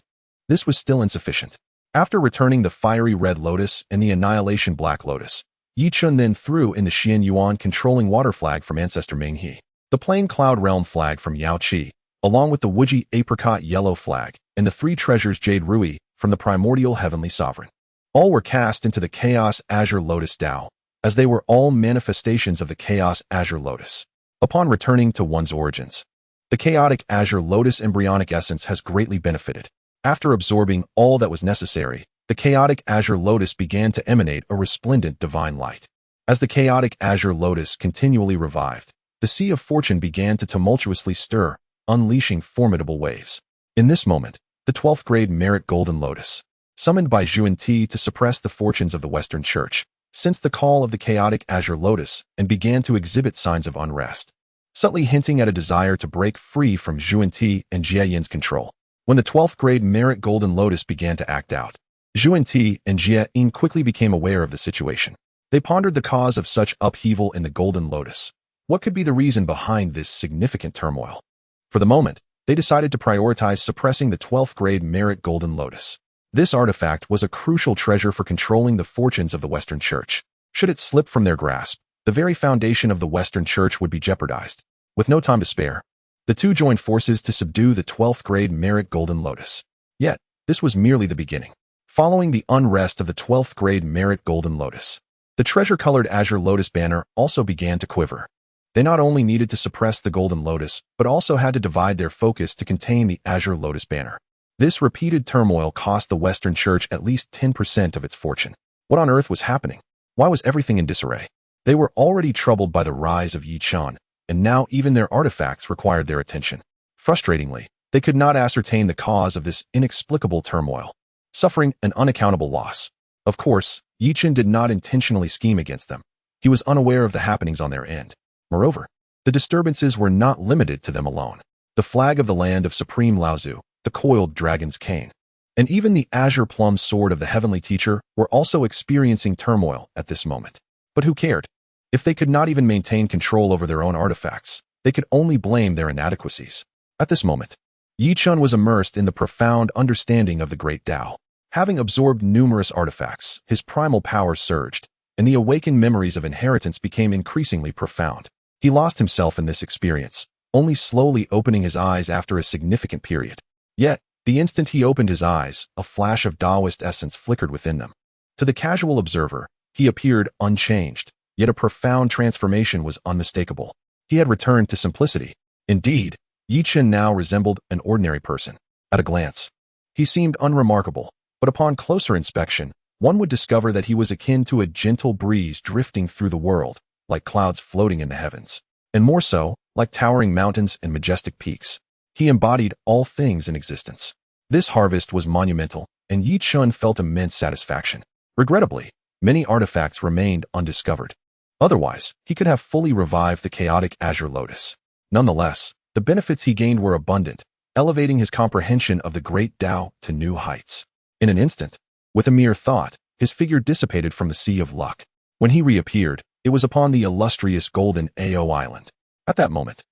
this was still insufficient. After returning the Fiery Red Lotus and the Annihilation Black Lotus, Yi Chen then threw in the Xian Yuan controlling water flag from Ancestor Ming He, the Plain Cloud Realm flag from Yao Qi, along with the Wuji Apricot Yellow flag, and the three treasures Jade Rui from the Primordial Heavenly Sovereign. All were cast into the Chaos Azure Lotus Tao, as they were all manifestations of the Chaos Azure Lotus. Upon returning to one's origins, the chaotic Azure Lotus embryonic essence has greatly benefited. After absorbing all that was necessary, the chaotic Azure Lotus began to emanate a resplendent divine light. As the chaotic Azure Lotus continually revived, the sea of fortune began to tumultuously stir, unleashing formidable waves. In this moment, the 12th grade Merit Golden Lotus, summoned by Yuan Ti to suppress the fortunes of the Western Church, sensed the call of the chaotic Azure Lotus and began to exhibit signs of unrest, subtly hinting at a desire to break free from Yuan Ti and Jie Yin's control. When the 12th grade Merit Golden Lotus began to act out, Yuan Ti and Jie Yin quickly became aware of the situation. They pondered the cause of such upheaval in the Golden Lotus. What could be the reason behind this significant turmoil? For the moment, they decided to prioritize suppressing the 12th grade Merit Golden Lotus. This artifact was a crucial treasure for controlling the fortunes of the Western Church. Should it slip from their grasp, the very foundation of the Western Church would be jeopardized. With no time to spare, the two joined forces to subdue the 12th grade Merit Golden Lotus. Yet, this was merely the beginning. Following the unrest of the 12th grade Merit Golden Lotus, the treasure-colored Azure Lotus banner also began to quiver. They not only needed to suppress the Golden Lotus, but also had to divide their focus to contain the Azure Lotus banner. This repeated turmoil cost the Western Church at least 10% of its fortune. What on earth was happening? Why was everything in disarray? They were already troubled by the rise of Yi Chen, and now even their artifacts required their attention. Frustratingly, they could not ascertain the cause of this inexplicable turmoil, suffering an unaccountable loss. Of course, Yi Chen did not intentionally scheme against them. He was unaware of the happenings on their end. Moreover, the disturbances were not limited to them alone. The flag of the land of Supreme Laozu, the coiled dragon's cane, and even the azure plum sword of the heavenly teacher were also experiencing turmoil at this moment. But who cared? If they could not even maintain control over their own artifacts, they could only blame their inadequacies. At this moment, Yi Chen was immersed in the profound understanding of the great Tao. Having absorbed numerous artifacts, his primal power surged, and the awakened memories of inheritance became increasingly profound. He lost himself in this experience, only slowly opening his eyes after a significant period. Yet, the instant he opened his eyes, a flash of Taoist essence flickered within them. To the casual observer, he appeared unchanged, yet a profound transformation was unmistakable. He had returned to simplicity. Indeed, Yi Chen now resembled an ordinary person. At a glance, he seemed unremarkable, but upon closer inspection, one would discover that he was akin to a gentle breeze drifting through the world, like clouds floating in the heavens, and more so, like towering mountains and majestic peaks. He embodied all things in existence. This harvest was monumental, and Yi Chun felt immense satisfaction. Regrettably, many artifacts remained undiscovered. Otherwise, he could have fully revived the chaotic Azure Lotus. Nonetheless, the benefits he gained were abundant, elevating his comprehension of the great Tao to new heights. In an instant, with a mere thought, his figure dissipated from the sea of luck. When he reappeared, it was upon the illustrious Golden Ao Island. At that moment,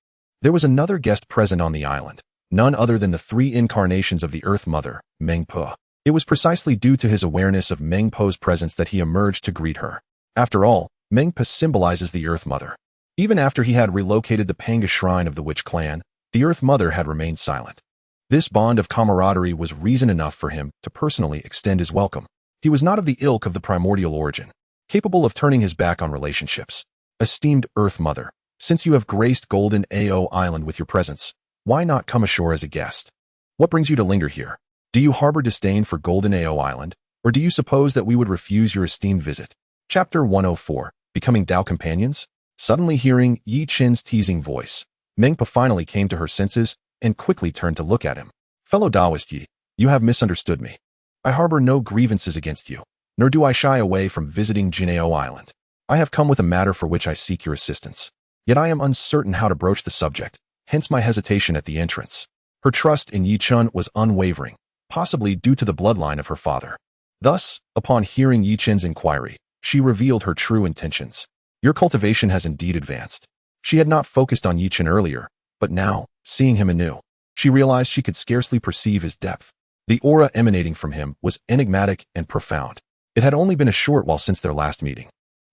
there was another guest present on the island, none other than the three incarnations of the Earth Mother, Meng Po. It was precisely due to his awareness of Meng Po's presence that he emerged to greet her. After all, Meng Po symbolizes the Earth Mother. Even after he had relocated the Panga Shrine of the Witch Clan, the Earth Mother had remained silent. This bond of camaraderie was reason enough for him to personally extend his welcome. He was not of the ilk of the primordial origin, capable of turning his back on relationships. Esteemed Earth Mother, since you have graced Golden Ao Island with your presence, why not come ashore as a guest? What brings you to linger here? Do you harbor disdain for Golden Ao Island, or do you suppose that we would refuse your esteemed visit? Chapter 104, Becoming Tao Companions? Suddenly hearing Yi Chen's teasing voice, Meng Po finally came to her senses and quickly turned to look at him. Fellow Taoist Yi, you have misunderstood me. I harbor no grievances against you, nor do I shy away from visiting Jinao Island. I have come with a matter for which I seek your assistance. Yet I am uncertain how to broach the subject, hence my hesitation at the entrance. Her trust in Yi Chun was unwavering, possibly due to the bloodline of her father. Thus, upon hearing Yi Chen's inquiry, she revealed her true intentions. Your cultivation has indeed advanced. She had not focused on Yi Chen earlier, but now, seeing him anew, she realized she could scarcely perceive his depth. The aura emanating from him was enigmatic and profound. It had only been a short while since their last meeting.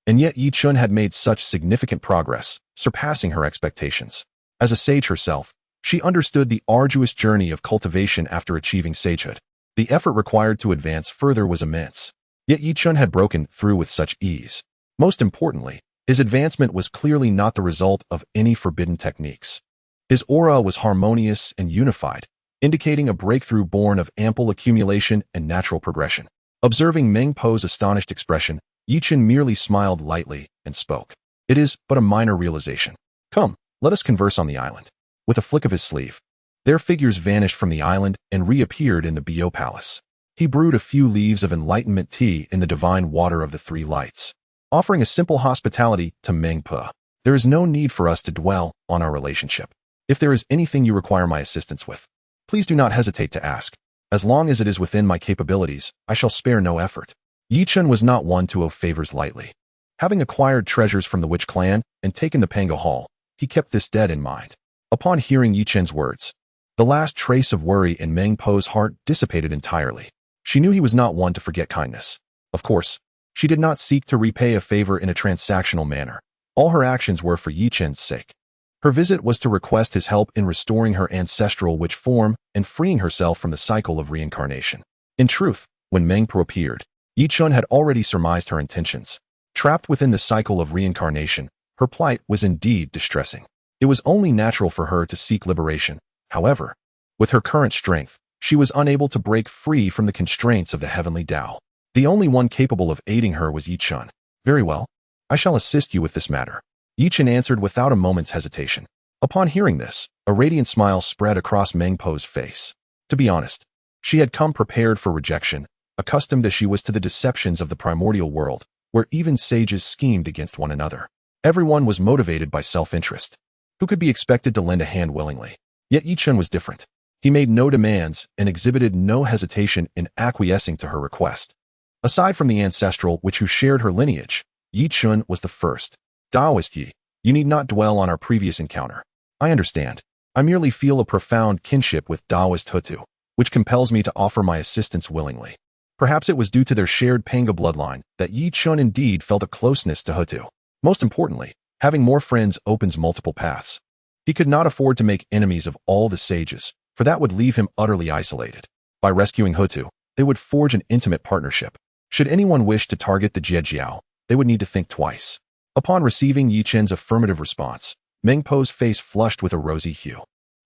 And yet Yi Chun had made such significant progress, surpassing her expectations. As a sage herself, she understood the arduous journey of cultivation after achieving sagehood. The effort required to advance further was immense. Yet Yi Chun had broken through with such ease. Most importantly, his advancement was clearly not the result of any forbidden techniques. His aura was harmonious and unified, indicating a breakthrough born of ample accumulation and natural progression. Observing Meng Po's astonished expression, Yi Chen merely smiled lightly and spoke. It is but a minor realization. Come, let us converse on the island. With a flick of his sleeve, their figures vanished from the island and reappeared in the Bio Palace. He brewed a few leaves of enlightenment tea in the divine water of the three lights, offering a simple hospitality to Meng Po. There is no need for us to dwell on our relationship. If there is anything you require my assistance with, please do not hesitate to ask. As long as it is within my capabilities, I shall spare no effort. Yi Chen was not one to owe favors lightly. Having acquired treasures from the Witch Clan and taken the Panga Hall, he kept this debt in mind. Upon hearing Yi Chen's words, the last trace of worry in Meng Po's heart dissipated entirely. She knew he was not one to forget kindness. Of course, she did not seek to repay a favor in a transactional manner. All her actions were for Yi Chen's sake. Her visit was to request his help in restoring her ancestral witch form and freeing herself from the cycle of reincarnation. In truth, when Meng Po appeared, Yi Chun had already surmised her intentions. Trapped within the cycle of reincarnation, her plight was indeed distressing. It was only natural for her to seek liberation. However, with her current strength, she was unable to break free from the constraints of the heavenly Tao. The only one capable of aiding her was Yi Chun. Very well, I shall assist you with this matter. Yi Chun answered without a moment's hesitation. Upon hearing this, a radiant smile spread across Meng Po's face. To be honest, she had come prepared for rejection, accustomed as she was to the deceptions of the primordial world, where even sages schemed against one another. Everyone was motivated by self-interest. Who could be expected to lend a hand willingly? Yet Yi Chun was different. He made no demands and exhibited no hesitation in acquiescing to her request. Aside from the ancestral witch who shared her lineage, Yi Chun was the first. Taoist Yi, you need not dwell on our previous encounter. I understand. I merely feel a profound kinship with Taoist Hutu, which compels me to offer my assistance willingly. Perhaps it was due to their shared Panga bloodline that Yi Chun indeed felt a closeness to Hutu. Most importantly, having more friends opens multiple paths. He could not afford to make enemies of all the sages, for that would leave him utterly isolated. By rescuing Hutu, they would forge an intimate partnership. Should anyone wish to target the Jie Sect, they would need to think twice. Upon receiving Yi Chen's affirmative response, Meng Po's face flushed with a rosy hue,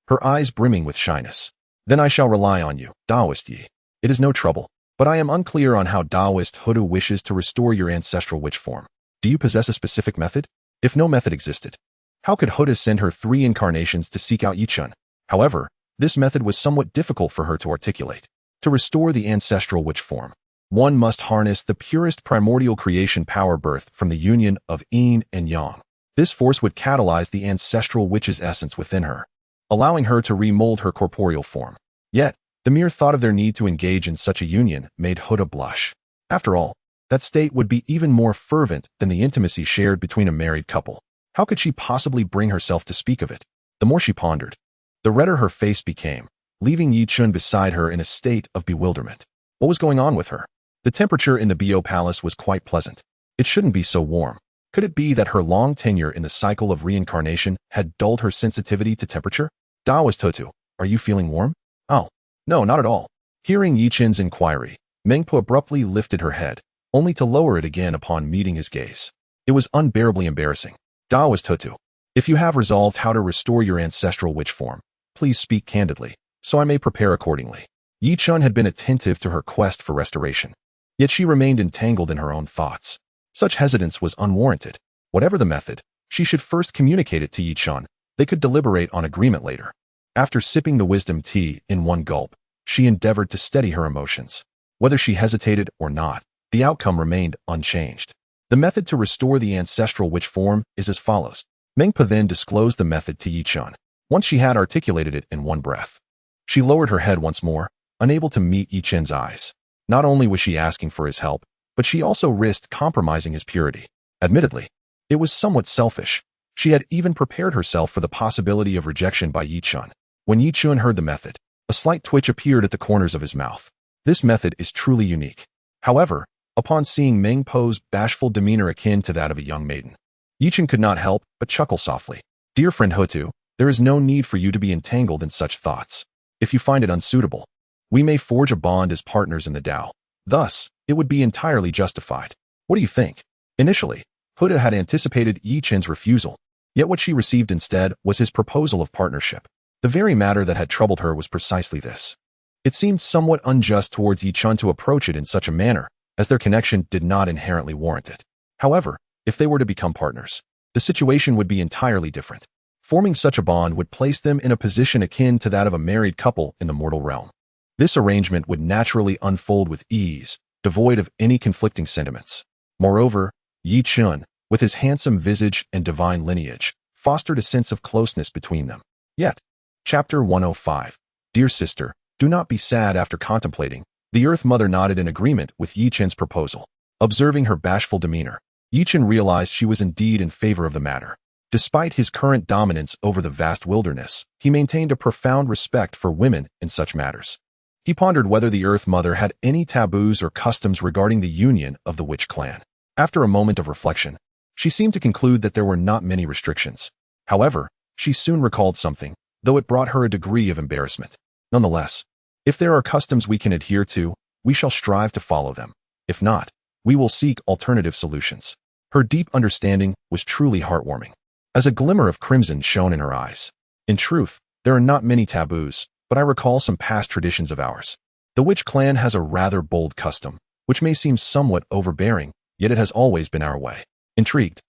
her eyes brimming with shyness. Then I shall rely on you, Taoist Yi. It is no trouble. But I am unclear on how Taoist Huda wishes to restore your ancestral witch form. Do you possess a specific method? If no method existed, how could Huda send her 3 incarnations to seek out Yichun? However, this method was somewhat difficult for her to articulate. To restore the ancestral witch form, one must harness the purest primordial creation power birthed from the union of yin and yang. This force would catalyze the ancestral witch's essence within her, allowing her to remold her corporeal form. Yet, the mere thought of their need to engage in such a union made Huda blush. After all, that state would be even more fervent than the intimacy shared between a married couple. How could she possibly bring herself to speak of it? The more she pondered, the redder her face became, leaving Yichun beside her in a state of bewilderment. What was going on with her? The temperature in the Bo Palace was quite pleasant. It shouldn't be so warm. Could it be that her long tenure in the cycle of reincarnation had dulled her sensitivity to temperature? Taoist Totu, are you feeling warm? Oh, no, not at all. Hearing Yichun's inquiry, Mengpo abruptly lifted her head, only to lower it again upon meeting his gaze. It was unbearably embarrassing. Taoist Totu, if you have resolved how to restore your ancestral witch form, please speak candidly, so I may prepare accordingly. Yichun had been attentive to her quest for restoration, yet she remained entangled in her own thoughts. Such hesitance was unwarranted. Whatever the method, she should first communicate it to Yichun. They could deliberate on agreement later. After sipping the wisdom tea in one gulp, she endeavored to steady her emotions. Whether she hesitated or not, the outcome remained unchanged. The method to restore the ancestral witch form is as follows. Mengpa then disclosed the method to Yichun, once she had articulated it in one breath. She lowered her head once more, unable to meet Yichun's eyes. Not only was she asking for his help, but she also risked compromising his purity. Admittedly, it was somewhat selfish. She had even prepared herself for the possibility of rejection by Yichun. When Yichun heard the method, a slight twitch appeared at the corners of his mouth. This method is truly unique. However, upon seeing Mengpo's bashful demeanor akin to that of a young maiden, Yichun could not help but chuckle softly. Dear friend Hutu, there is no need for you to be entangled in such thoughts. If you find it unsuitable, we may forge a bond as partners in the Tao. Thus, it would be entirely justified. What do you think? Initially, Huda had anticipated Yichun's refusal, yet what she received instead was his proposal of partnership. The very matter that had troubled her was precisely this. It seemed somewhat unjust towards Yichun to approach it in such a manner, as their connection did not inherently warrant it. However, if they were to become partners, the situation would be entirely different. Forming such a bond would place them in a position akin to that of a married couple in the mortal realm. This arrangement would naturally unfold with ease, devoid of any conflicting sentiments. Moreover, Yichun, with his handsome visage and divine lineage, fostered a sense of closeness between them. Yet, Chapter 105. Dear sister, do not be sad after contemplating. The Earth Mother nodded in agreement with Yichun's proposal. Observing her bashful demeanor, Yichun realized she was indeed in favor of the matter. Despite his current dominance over the vast wilderness, he maintained a profound respect for women in such matters. He pondered whether the Earth Mother had any taboos or customs regarding the union of the witch clan. After a moment of reflection, she seemed to conclude that there were not many restrictions. However, she soon recalled something, though it brought her a degree of embarrassment. Nonetheless, if there are customs we can adhere to, we shall strive to follow them. If not, we will seek alternative solutions. Her deep understanding was truly heartwarming, as a glimmer of crimson shone in her eyes. In truth, there are not many taboos, but I recall some past traditions of ours. The witch clan has a rather bold custom, which may seem somewhat overbearing, yet it has always been our way. Intrigued,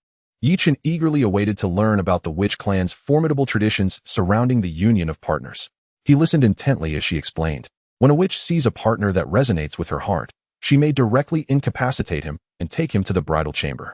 Yichun eagerly awaited to learn about the witch clan's formidable traditions surrounding the union of partners. He listened intently as she explained. When a witch sees a partner that resonates with her heart, she may directly incapacitate him and take him to the bridal chamber.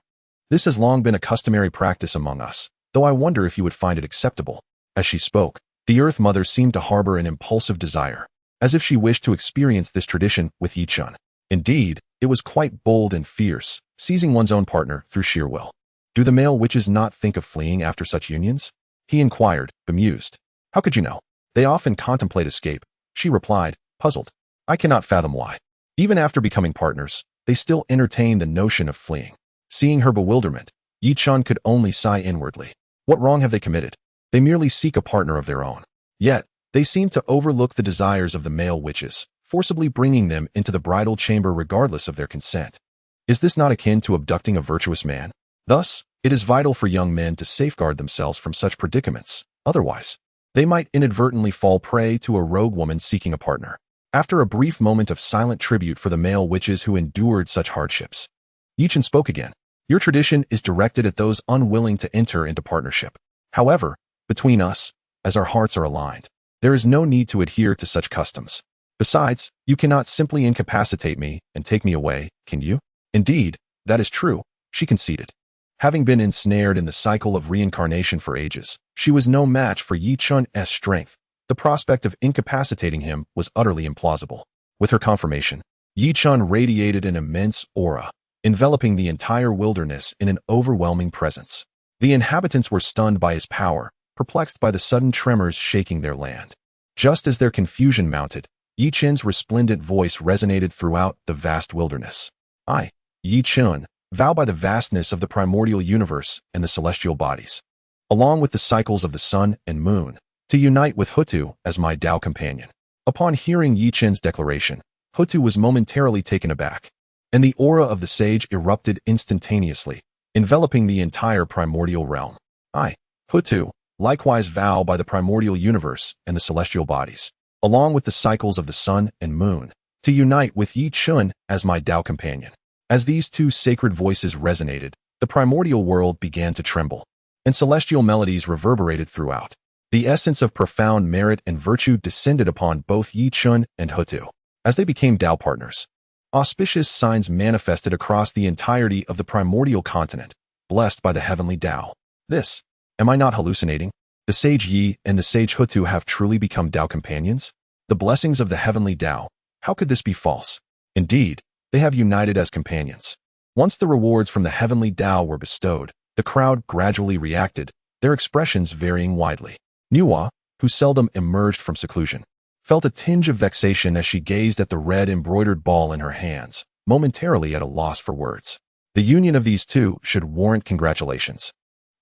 This has long been a customary practice among us, though I wonder if you would find it acceptable. As she spoke, the Earth Mother seemed to harbor an impulsive desire, as if she wished to experience this tradition with Yichun. Indeed, it was quite bold and fierce, seizing one's own partner through sheer will. Do the male witches not think of fleeing after such unions? He inquired, bemused. How could you know? They often contemplate escape, she replied, puzzled. I cannot fathom why. Even after becoming partners, they still entertain the notion of fleeing. Seeing her bewilderment, Yichun could only sigh inwardly. What wrong have they committed? They merely seek a partner of their own. Yet, they seem to overlook the desires of the male witches, forcibly bringing them into the bridal chamber regardless of their consent. Is this not akin to abducting a virtuous man? Thus, it is vital for young men to safeguard themselves from such predicaments. Otherwise, they might inadvertently fall prey to a rogue woman seeking a partner. After a brief moment of silent tribute for the male witches who endured such hardships, Chen spoke again. Your tradition is directed at those unwilling to enter into partnership. However, between us, as our hearts are aligned, there is no need to adhere to such customs. Besides, you cannot simply incapacitate me and take me away, can you? Indeed, that is true, she conceded. Having been ensnared in the cycle of reincarnation for ages, she was no match for Chen's strength. The prospect of incapacitating him was utterly implausible. With her confirmation, Chen radiated an immense aura, enveloping the entire wilderness in an overwhelming presence. The inhabitants were stunned by his power, perplexed by the sudden tremors shaking their land. Just as their confusion mounted, Chen's resplendent voice resonated throughout the vast wilderness. I, Chen, vow by the vastness of the primordial universe and the celestial bodies, along with the cycles of the sun and moon, to unite with Hutu as my Tao companion. Upon hearing Chen's declaration, Hutu was momentarily taken aback, and the aura of the sage erupted instantaneously, enveloping the entire primordial realm. I, Hutu, likewise vow by the primordial universe and the celestial bodies, along with the cycles of the sun and moon, to unite with Chen as my Tao companion. As these two sacred voices resonated, the primordial world began to tremble, and celestial melodies reverberated throughout. The essence of profound merit and virtue descended upon both Chen and Hutu. As they became Tao partners, auspicious signs manifested across the entirety of the primordial continent, blessed by the heavenly Tao. This, am I not hallucinating? The sage Yi and the sage Hutu have truly become Tao companions? The blessings of the heavenly Tao, how could this be false? Indeed, they have united as companions. Once the rewards from the heavenly Tao were bestowed, the crowd gradually reacted, their expressions varying widely. Nuwa, who seldom emerged from seclusion, felt a tinge of vexation as she gazed at the red embroidered ball in her hands, momentarily at a loss for words. The union of these two should warrant congratulations.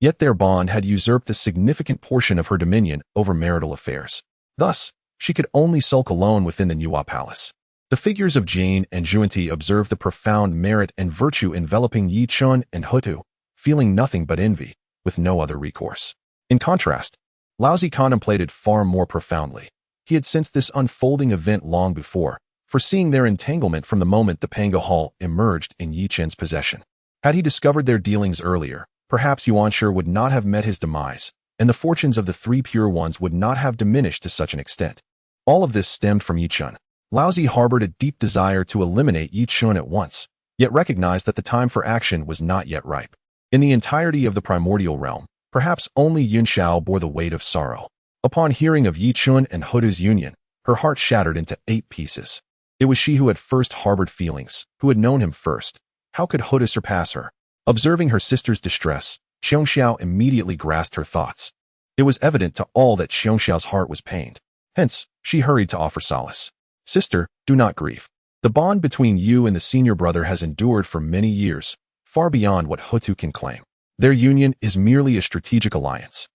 Yet their bond had usurped a significant portion of her dominion over marital affairs. Thus, she could only sulk alone within the Nuwa palace. The figures of Jane and Juanti observed the profound merit and virtue enveloping Chen and Hutu, feeling nothing but envy, with no other recourse. In contrast, Laozi contemplated far more profoundly. He had sensed this unfolding event long before, foreseeing their entanglement from the moment the Pango Hall emerged in Chen's possession. Had he discovered their dealings earlier, perhaps Yuan Shi would not have met his demise, and the fortunes of the three pure ones would not have diminished to such an extent. All of this stemmed from Chen. Laozi harbored a deep desire to eliminate Chen at once, yet recognized that the time for action was not yet ripe. In the entirety of the primordial realm, perhaps only Yuan Shi bore the weight of sorrow. Upon hearing of Chen and Hutu's union, her heart shattered into 8 pieces. It was she who had first harbored feelings, who had known him first. How could Hutu surpass her? Observing her sister's distress, San Xiao immediately grasped her thoughts. It was evident to all that San Xiao's heart was pained. Hence, she hurried to offer solace. Sister, do not grieve. The bond between you and the senior brother has endured for many years, far beyond what Hutu can claim. Their union is merely a strategic alliance.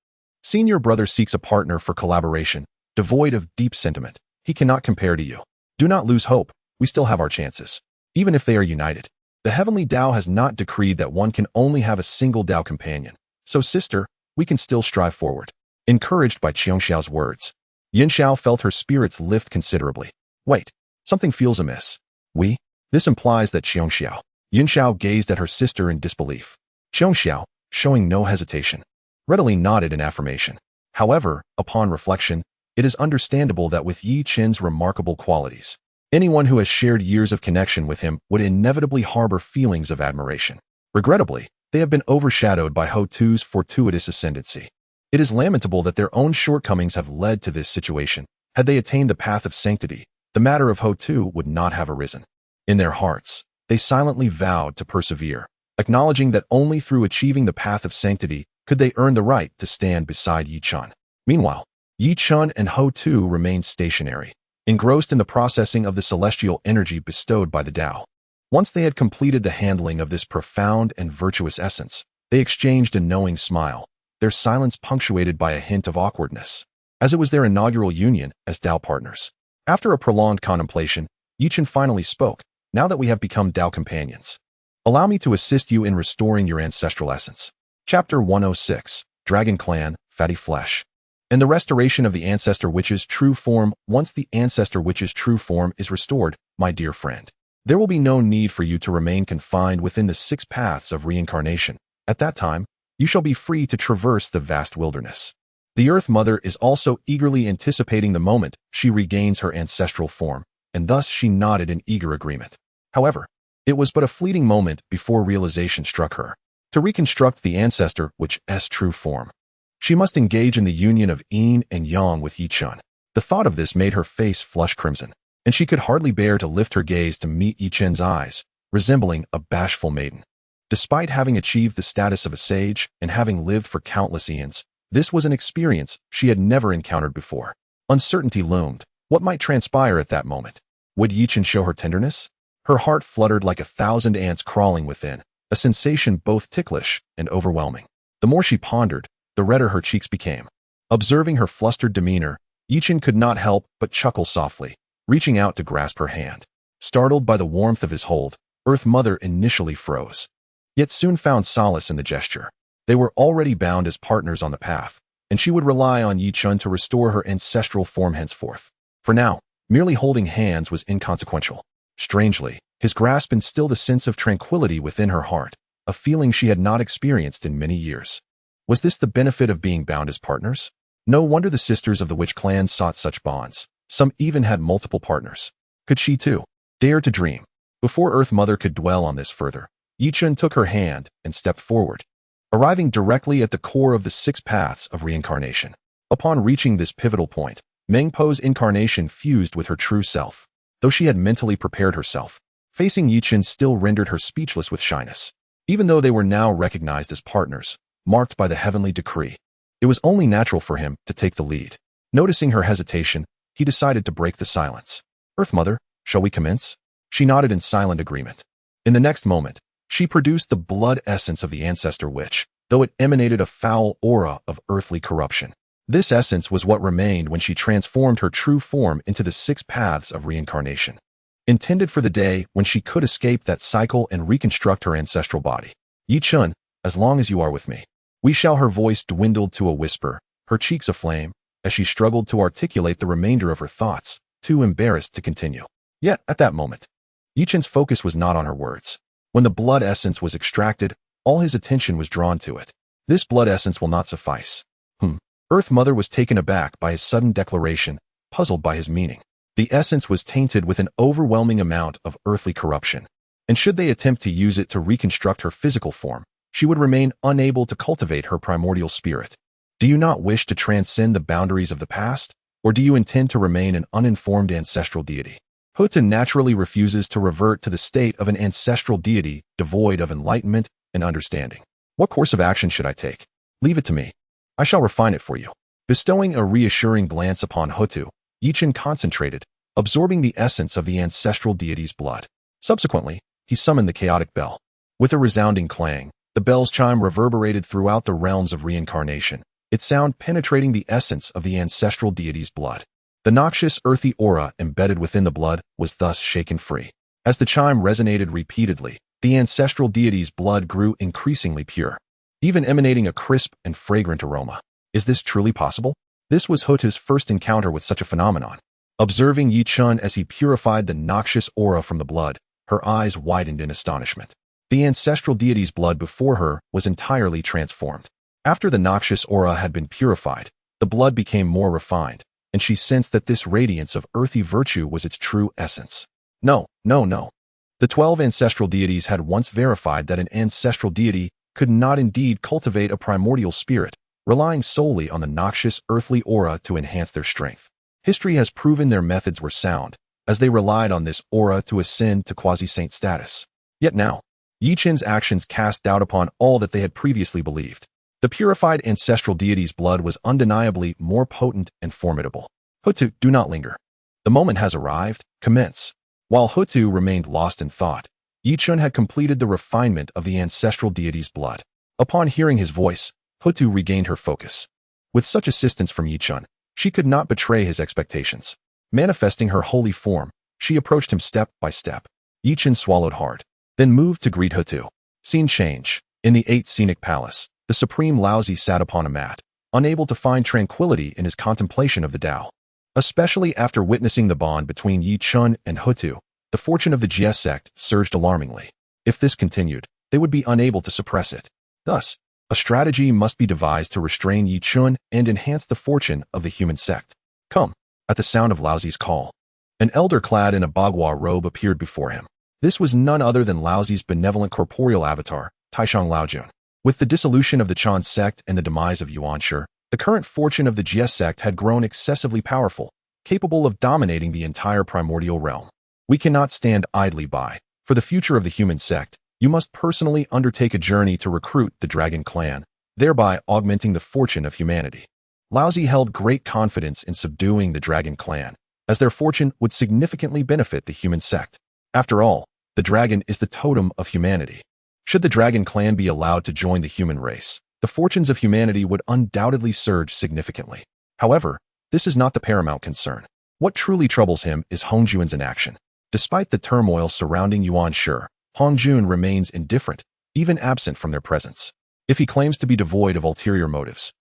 Senior brother seeks a partner for collaboration, devoid of deep sentiment. He cannot compare to you. Do not lose hope. We still have our chances. Even if they are united, the heavenly Tao has not decreed that one can only have a single Tao companion. So sister, we can still strive forward. Encouraged by San Xiao's words, Yuan Shi felt her spirits lift considerably. Wait, something feels amiss. We? This implies that San Xiao. Yuan Shi gazed at her sister in disbelief. San Xiao, showing no hesitation, readily nodded in affirmation. However, upon reflection, it is understandable that with Chen's remarkable qualities, anyone who has shared years of connection with him would inevitably harbor feelings of admiration. Regrettably, they have been overshadowed by Hutu's fortuitous ascendancy. It is lamentable that their own shortcomings have led to this situation. Had they attained the path of sanctity, the matter of Hutu would not have arisen. In their hearts, they silently vowed to persevere, acknowledging that only through achieving the path of sanctity could they earn the right to stand beside Chen. Meanwhile, Chen and Hutu remained stationary, engrossed in the processing of the celestial energy bestowed by the Tao. Once they had completed the handling of this profound and virtuous essence, they exchanged a knowing smile, their silence punctuated by a hint of awkwardness, as it was their inaugural union as Tao partners. After a prolonged contemplation, Chen finally spoke. Now that we have become Tao companions, allow me to assist you in restoring your ancestral essence. Chapter 106, Dragon Clan, Fatty Flesh. and the restoration of the Ancestor Witch's true form. Once the Ancestor Witch's true form is restored, my dear friend, there will be no need for you to remain confined within the 6 paths of reincarnation. At that time, you shall be free to traverse the vast wilderness. The Earth Mother is also eagerly anticipating the moment she regains her ancestral form, and thus she nodded in eager agreement. However, it was but a fleeting moment before realization struck her. To reconstruct the Ancestor Witch's true form, she must engage in the union of yin and yang with Yi-Chun. The thought of this made her face flush crimson, and she could hardly bear to lift her gaze to meet Yi-Chun's eyes, resembling a bashful maiden. Despite having achieved the status of a sage and having lived for countless eons, this was an experience she had never encountered before. Uncertainty loomed. What might transpire at that moment? Would Yi-Chun show her tenderness? Her heart fluttered like 1,000 ants crawling within, a sensation both ticklish and overwhelming. The more she pondered, the redder her cheeks became. Observing her flustered demeanor, Yi-Chun could not help but chuckle softly, reaching out to grasp her hand. Startled by the warmth of his hold, Earth Mother initially froze, yet soon found solace in the gesture. They were already bound as partners on the path, and she would rely on Yi-Chun to restore her ancestral form henceforth. For now, merely holding hands was inconsequential. Strangely, his grasp instilled a sense of tranquility within her heart, a feeling she had not experienced in many years. Was this the benefit of being bound as partners? No wonder the sisters of the witch clan sought such bonds. Some even had multiple partners. Could she too dare to dream? Before Earth Mother could dwell on this further, Yi-Chun took her hand and stepped forward, arriving directly at the core of the 6 paths of reincarnation. Upon reaching this pivotal point, Meng Po's incarnation fused with her true self. Though she had mentally prepared herself, facing Yi-Chun still rendered her speechless with shyness. Even though they were now recognized as partners, marked by the heavenly decree, it was only natural for him to take the lead. Noticing her hesitation, he decided to break the silence. Earth Mother, shall we commence? She nodded in silent agreement. In the next moment, she produced the blood essence of the Ancestor Witch, though it emanated a foul aura of earthly corruption. This essence was what remained when she transformed her true form into the 6 paths of reincarnation, intended for the day when she could escape that cycle and reconstruct her ancestral body. Yi-Chun, as long as you are with me, we shall. Her voice dwindled to a whisper, her cheeks aflame, as she struggled to articulate the remainder of her thoughts, too embarrassed to continue. Yet, at that moment, Yi-Chun's focus was not on her words. When the blood essence was extracted, all his attention was drawn to it. This blood essence will not suffice. Earth Mother was taken aback by his sudden declaration, puzzled by his meaning. The essence was tainted with an overwhelming amount of earthly corruption, and should they attempt to use it to reconstruct her physical form, she would remain unable to cultivate her primordial spirit. Do you not wish to transcend the boundaries of the past, or do you intend to remain an uninformed ancestral deity? Huta naturally refuses to revert to the state of an ancestral deity devoid of enlightenment and understanding. What course of action should I take? Leave it to me. I shall refine it for you. Bestowing a reassuring glance upon Hutu, Yi-Chun concentrated, absorbing the essence of the ancestral deity's blood. Subsequently, he summoned the chaotic bell. With a resounding clang, the bell's chime reverberated throughout the realms of reincarnation, its sound penetrating the essence of the ancestral deity's blood. The noxious earthy aura embedded within the blood was thus shaken free. As the chime resonated repeatedly, the ancestral deity's blood grew increasingly pure, even emanating a crisp and fragrant aroma. Is this truly possible? This was Hutu's first encounter with such a phenomenon. Observing Yi-Chun as he purified the noxious aura from the blood, her eyes widened in astonishment. The ancestral deity's blood before her was entirely transformed. After the noxious aura had been purified, the blood became more refined, and she sensed that this radiance of earthy virtue was its true essence. No. The 12 ancestral deities had once verified that an ancestral deity could not indeed cultivate a primordial spirit, relying solely on the noxious earthly aura to enhance their strength. History has proven their methods were sound, as they relied on this aura to ascend to quasi-saint status. Yet now, Yi-Chun's actions cast doubt upon all that they had previously believed. The purified ancestral deity's blood was undeniably more potent and formidable. Hutu, do not linger. The moment has arrived. Commence. While Hutu remained lost in thought, Yi-Chun had completed the refinement of the ancestral deity's blood. Upon hearing his voice, Hutu regained her focus. With such assistance from Yi-Chun, she could not betray his expectations. Manifesting her holy form, she approached him step by step. Yi-Chun swallowed hard, then moved to greet Hutu. Scene change. In the 8th Scenic Palace, the Supreme Laozi sat upon a mat, unable to find tranquility in his contemplation of the Tao. Especially after witnessing the bond between Yi Chun and Hutu, the fortune of the Jie Sect surged alarmingly. If this continued, they would be unable to suppress it. Thus, a strategy must be devised to restrain Yi Chun and enhance the fortune of the human sect. Come. At the sound of Laozi's call, an elder clad in a bagua robe appeared before him. This was none other than Laozi's benevolent corporeal avatar, Taishang Laojun. With the dissolution of the Chen sect and the demise of Yuan Shi, the current fortune of the Jie sect had grown excessively powerful, capable of dominating the entire primordial realm. We cannot stand idly by. For the future of the human sect, you must personally undertake a journey to recruit the Dragon Clan, thereby augmenting the fortune of humanity. Laozi held great confidence in subduing the Dragon Clan, as their fortune would significantly benefit the human sect. After all, the dragon is the totem of humanity. Should the Dragon Clan be allowed to join the human race, the fortunes of humanity would undoubtedly surge significantly. However, this is not the paramount concern. What truly troubles him is Hongjuan's inaction. Despite the turmoil surrounding Yuan Shi, Hongjuan remains indifferent, even absent from their presence. If he claims to be devoid of ulterior motives,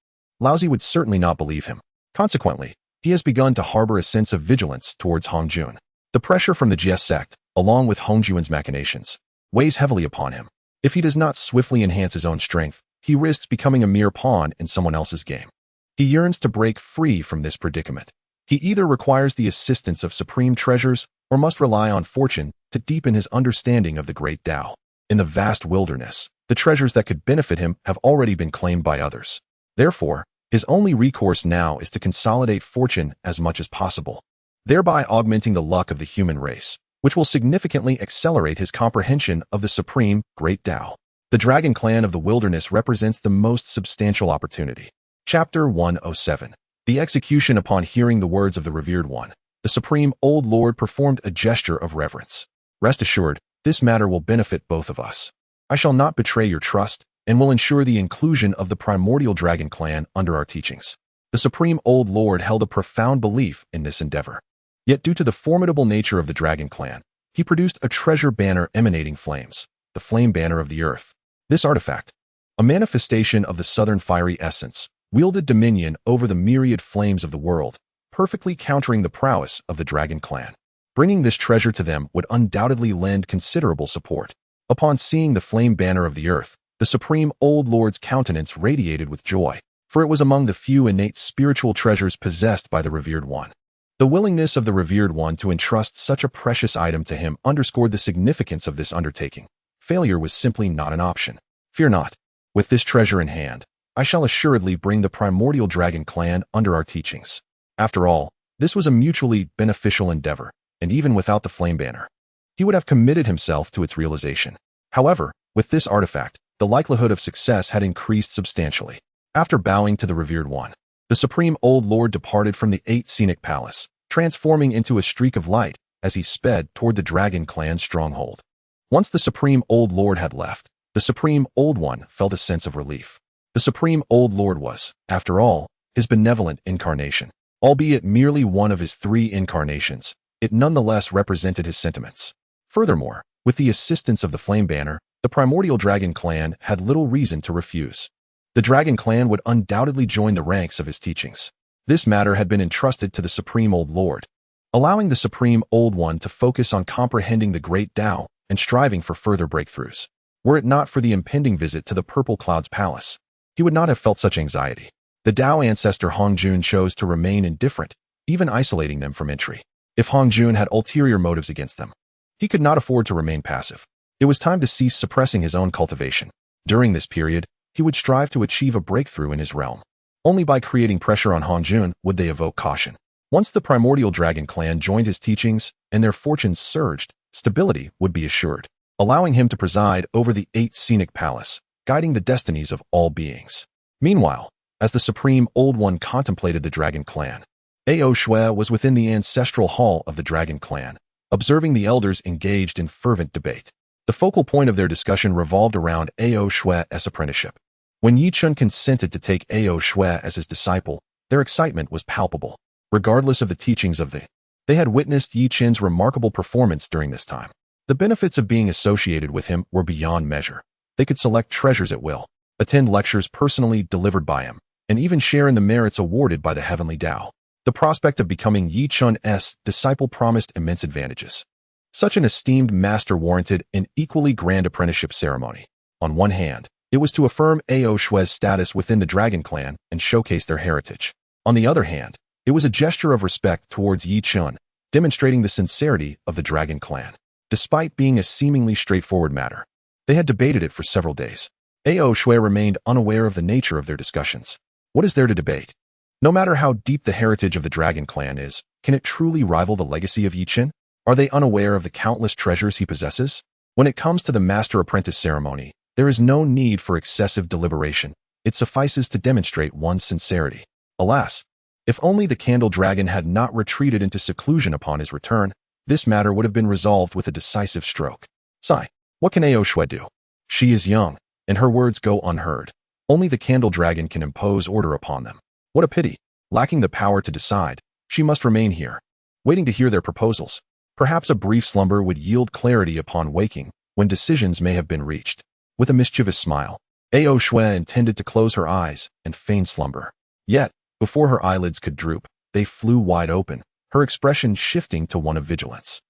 Laozi would certainly not believe him. Consequently, he has begun to harbor a sense of vigilance towards Hongjuan. The pressure from the Jie sect, along with Hongjuan's machinations, weighs heavily upon him. If he does not swiftly enhance his own strength, he risks becoming a mere pawn in someone else's game. He yearns to break free from this predicament. He either requires the assistance of supreme treasures or must rely on fortune to deepen his understanding of the great Tao. In the vast wilderness, the treasures that could benefit him have already been claimed by others. Therefore, his only recourse now is to consolidate fortune as much as possible, thereby augmenting the luck of the human race, which will significantly accelerate his comprehension of the supreme great Tao. The Dragon Clan of the Wilderness represents the most substantial opportunity. Chapter 107. The execution. Upon hearing the words of the revered one, the Supreme Old Lord performed a gesture of reverence. Rest assured, this matter will benefit both of us. I shall not betray your trust, and will ensure the inclusion of the primordial Dragon Clan under our teachings. The Supreme Old Lord held a profound belief in this endeavor. Yet due to the formidable nature of the Dragon Clan, he produced a treasure banner emanating flames, the Flame Banner of the Earth. This artifact, a manifestation of the southern fiery essence, wielded dominion over the myriad flames of the world, perfectly countering the prowess of the Dragon Clan. Bringing this treasure to them would undoubtedly lend considerable support. Upon seeing the Flame Banner of the Earth, the Supreme Old Lord's countenance radiated with joy, for it was among the few innate spiritual treasures possessed by the revered one. The willingness of the revered one to entrust such a precious item to him underscored the significance of this undertaking. Failure was simply not an option. Fear not. With this treasure in hand, I shall assuredly bring the primordial Dragon Clan under our teachings. After all, this was a mutually beneficial endeavor, and even without the Flame Banner, he would have committed himself to its realization. However, with this artifact, the likelihood of success had increased substantially. After bowing to the revered one, the Supreme Old Lord departed from the 8 scenic palace, transforming into a streak of light as he sped toward the Dragon Clan's stronghold. Once the Supreme Old Lord had left, the Supreme Old One felt a sense of relief. The Supreme Old Lord was, after all, his benevolent incarnation. Albeit merely one of his 3 incarnations, it nonetheless represented his sentiments. Furthermore, with the assistance of the Flame Banner, the primordial Dragon Clan had little reason to refuse. The Dragon Clan would undoubtedly join the ranks of his teachings. This matter had been entrusted to the Supreme Old Lord, allowing the Supreme Old One to focus on comprehending the great Tao and striving for further breakthroughs. Were it not for the impending visit to the Purple Cloud's palace, he would not have felt such anxiety. The Tao ancestor Hongjun chose to remain indifferent, even isolating them from entry. If Hongjun had ulterior motives against them, he could not afford to remain passive. It was time to cease suppressing his own cultivation. During this period, he would strive to achieve a breakthrough in his realm. Only by creating pressure on Hongjun would they evoke caution. Once the primordial Dragon Clan joined his teachings and their fortunes surged, stability would be assured, allowing him to preside over the 8 scenic palace, guiding the destinies of all beings. Meanwhile, as the Supreme Old One contemplated the Dragon Clan, Ao Shui was within the ancestral hall of the Dragon Clan, observing the elders engaged in fervent debate. The focal point of their discussion revolved around Ao Shui's apprenticeship. When Yi Chun consented to take Ao Shui as his disciple, their excitement was palpable. Regardless of the teachings of they had witnessed Yi Chun's remarkable performance during this time. The benefits of being associated with him were beyond measure. They could select treasures at will, attend lectures personally delivered by him, and even share in the merits awarded by the heavenly Tao. The prospect of becoming Yi Chun's disciple promised immense advantages. Such an esteemed master warranted an equally grand apprenticeship ceremony. On one hand, it was to affirm Ao Shui's status within the Dragon Clan and showcase their heritage. On the other hand, it was a gesture of respect towards Yi Chun, demonstrating the sincerity of the Dragon Clan. Despite being a seemingly straightforward matter, they had debated it for several days. Ao Shui remained unaware of the nature of their discussions. What is there to debate? No matter how deep the heritage of the Dragon Clan is, can it truly rival the legacy of Yi Chen? Are they unaware of the countless treasures he possesses? When it comes to the master-apprentice ceremony, there is no need for excessive deliberation. It suffices to demonstrate one's sincerity. Alas, if only the Candle Dragon had not retreated into seclusion upon his return, this matter would have been resolved with a decisive stroke. Sigh, what can Ao Shui do? She is young, and her words go unheard. Only the Candle Dragon can impose order upon them. What a pity. Lacking the power to decide, she must remain here, waiting to hear their proposals. Perhaps a brief slumber would yield clarity upon waking, when decisions may have been reached. With a mischievous smile, Ao Shui intended to close her eyes and feign slumber. Yet, before her eyelids could droop, they flew wide open, her expression shifting to one of vigilance.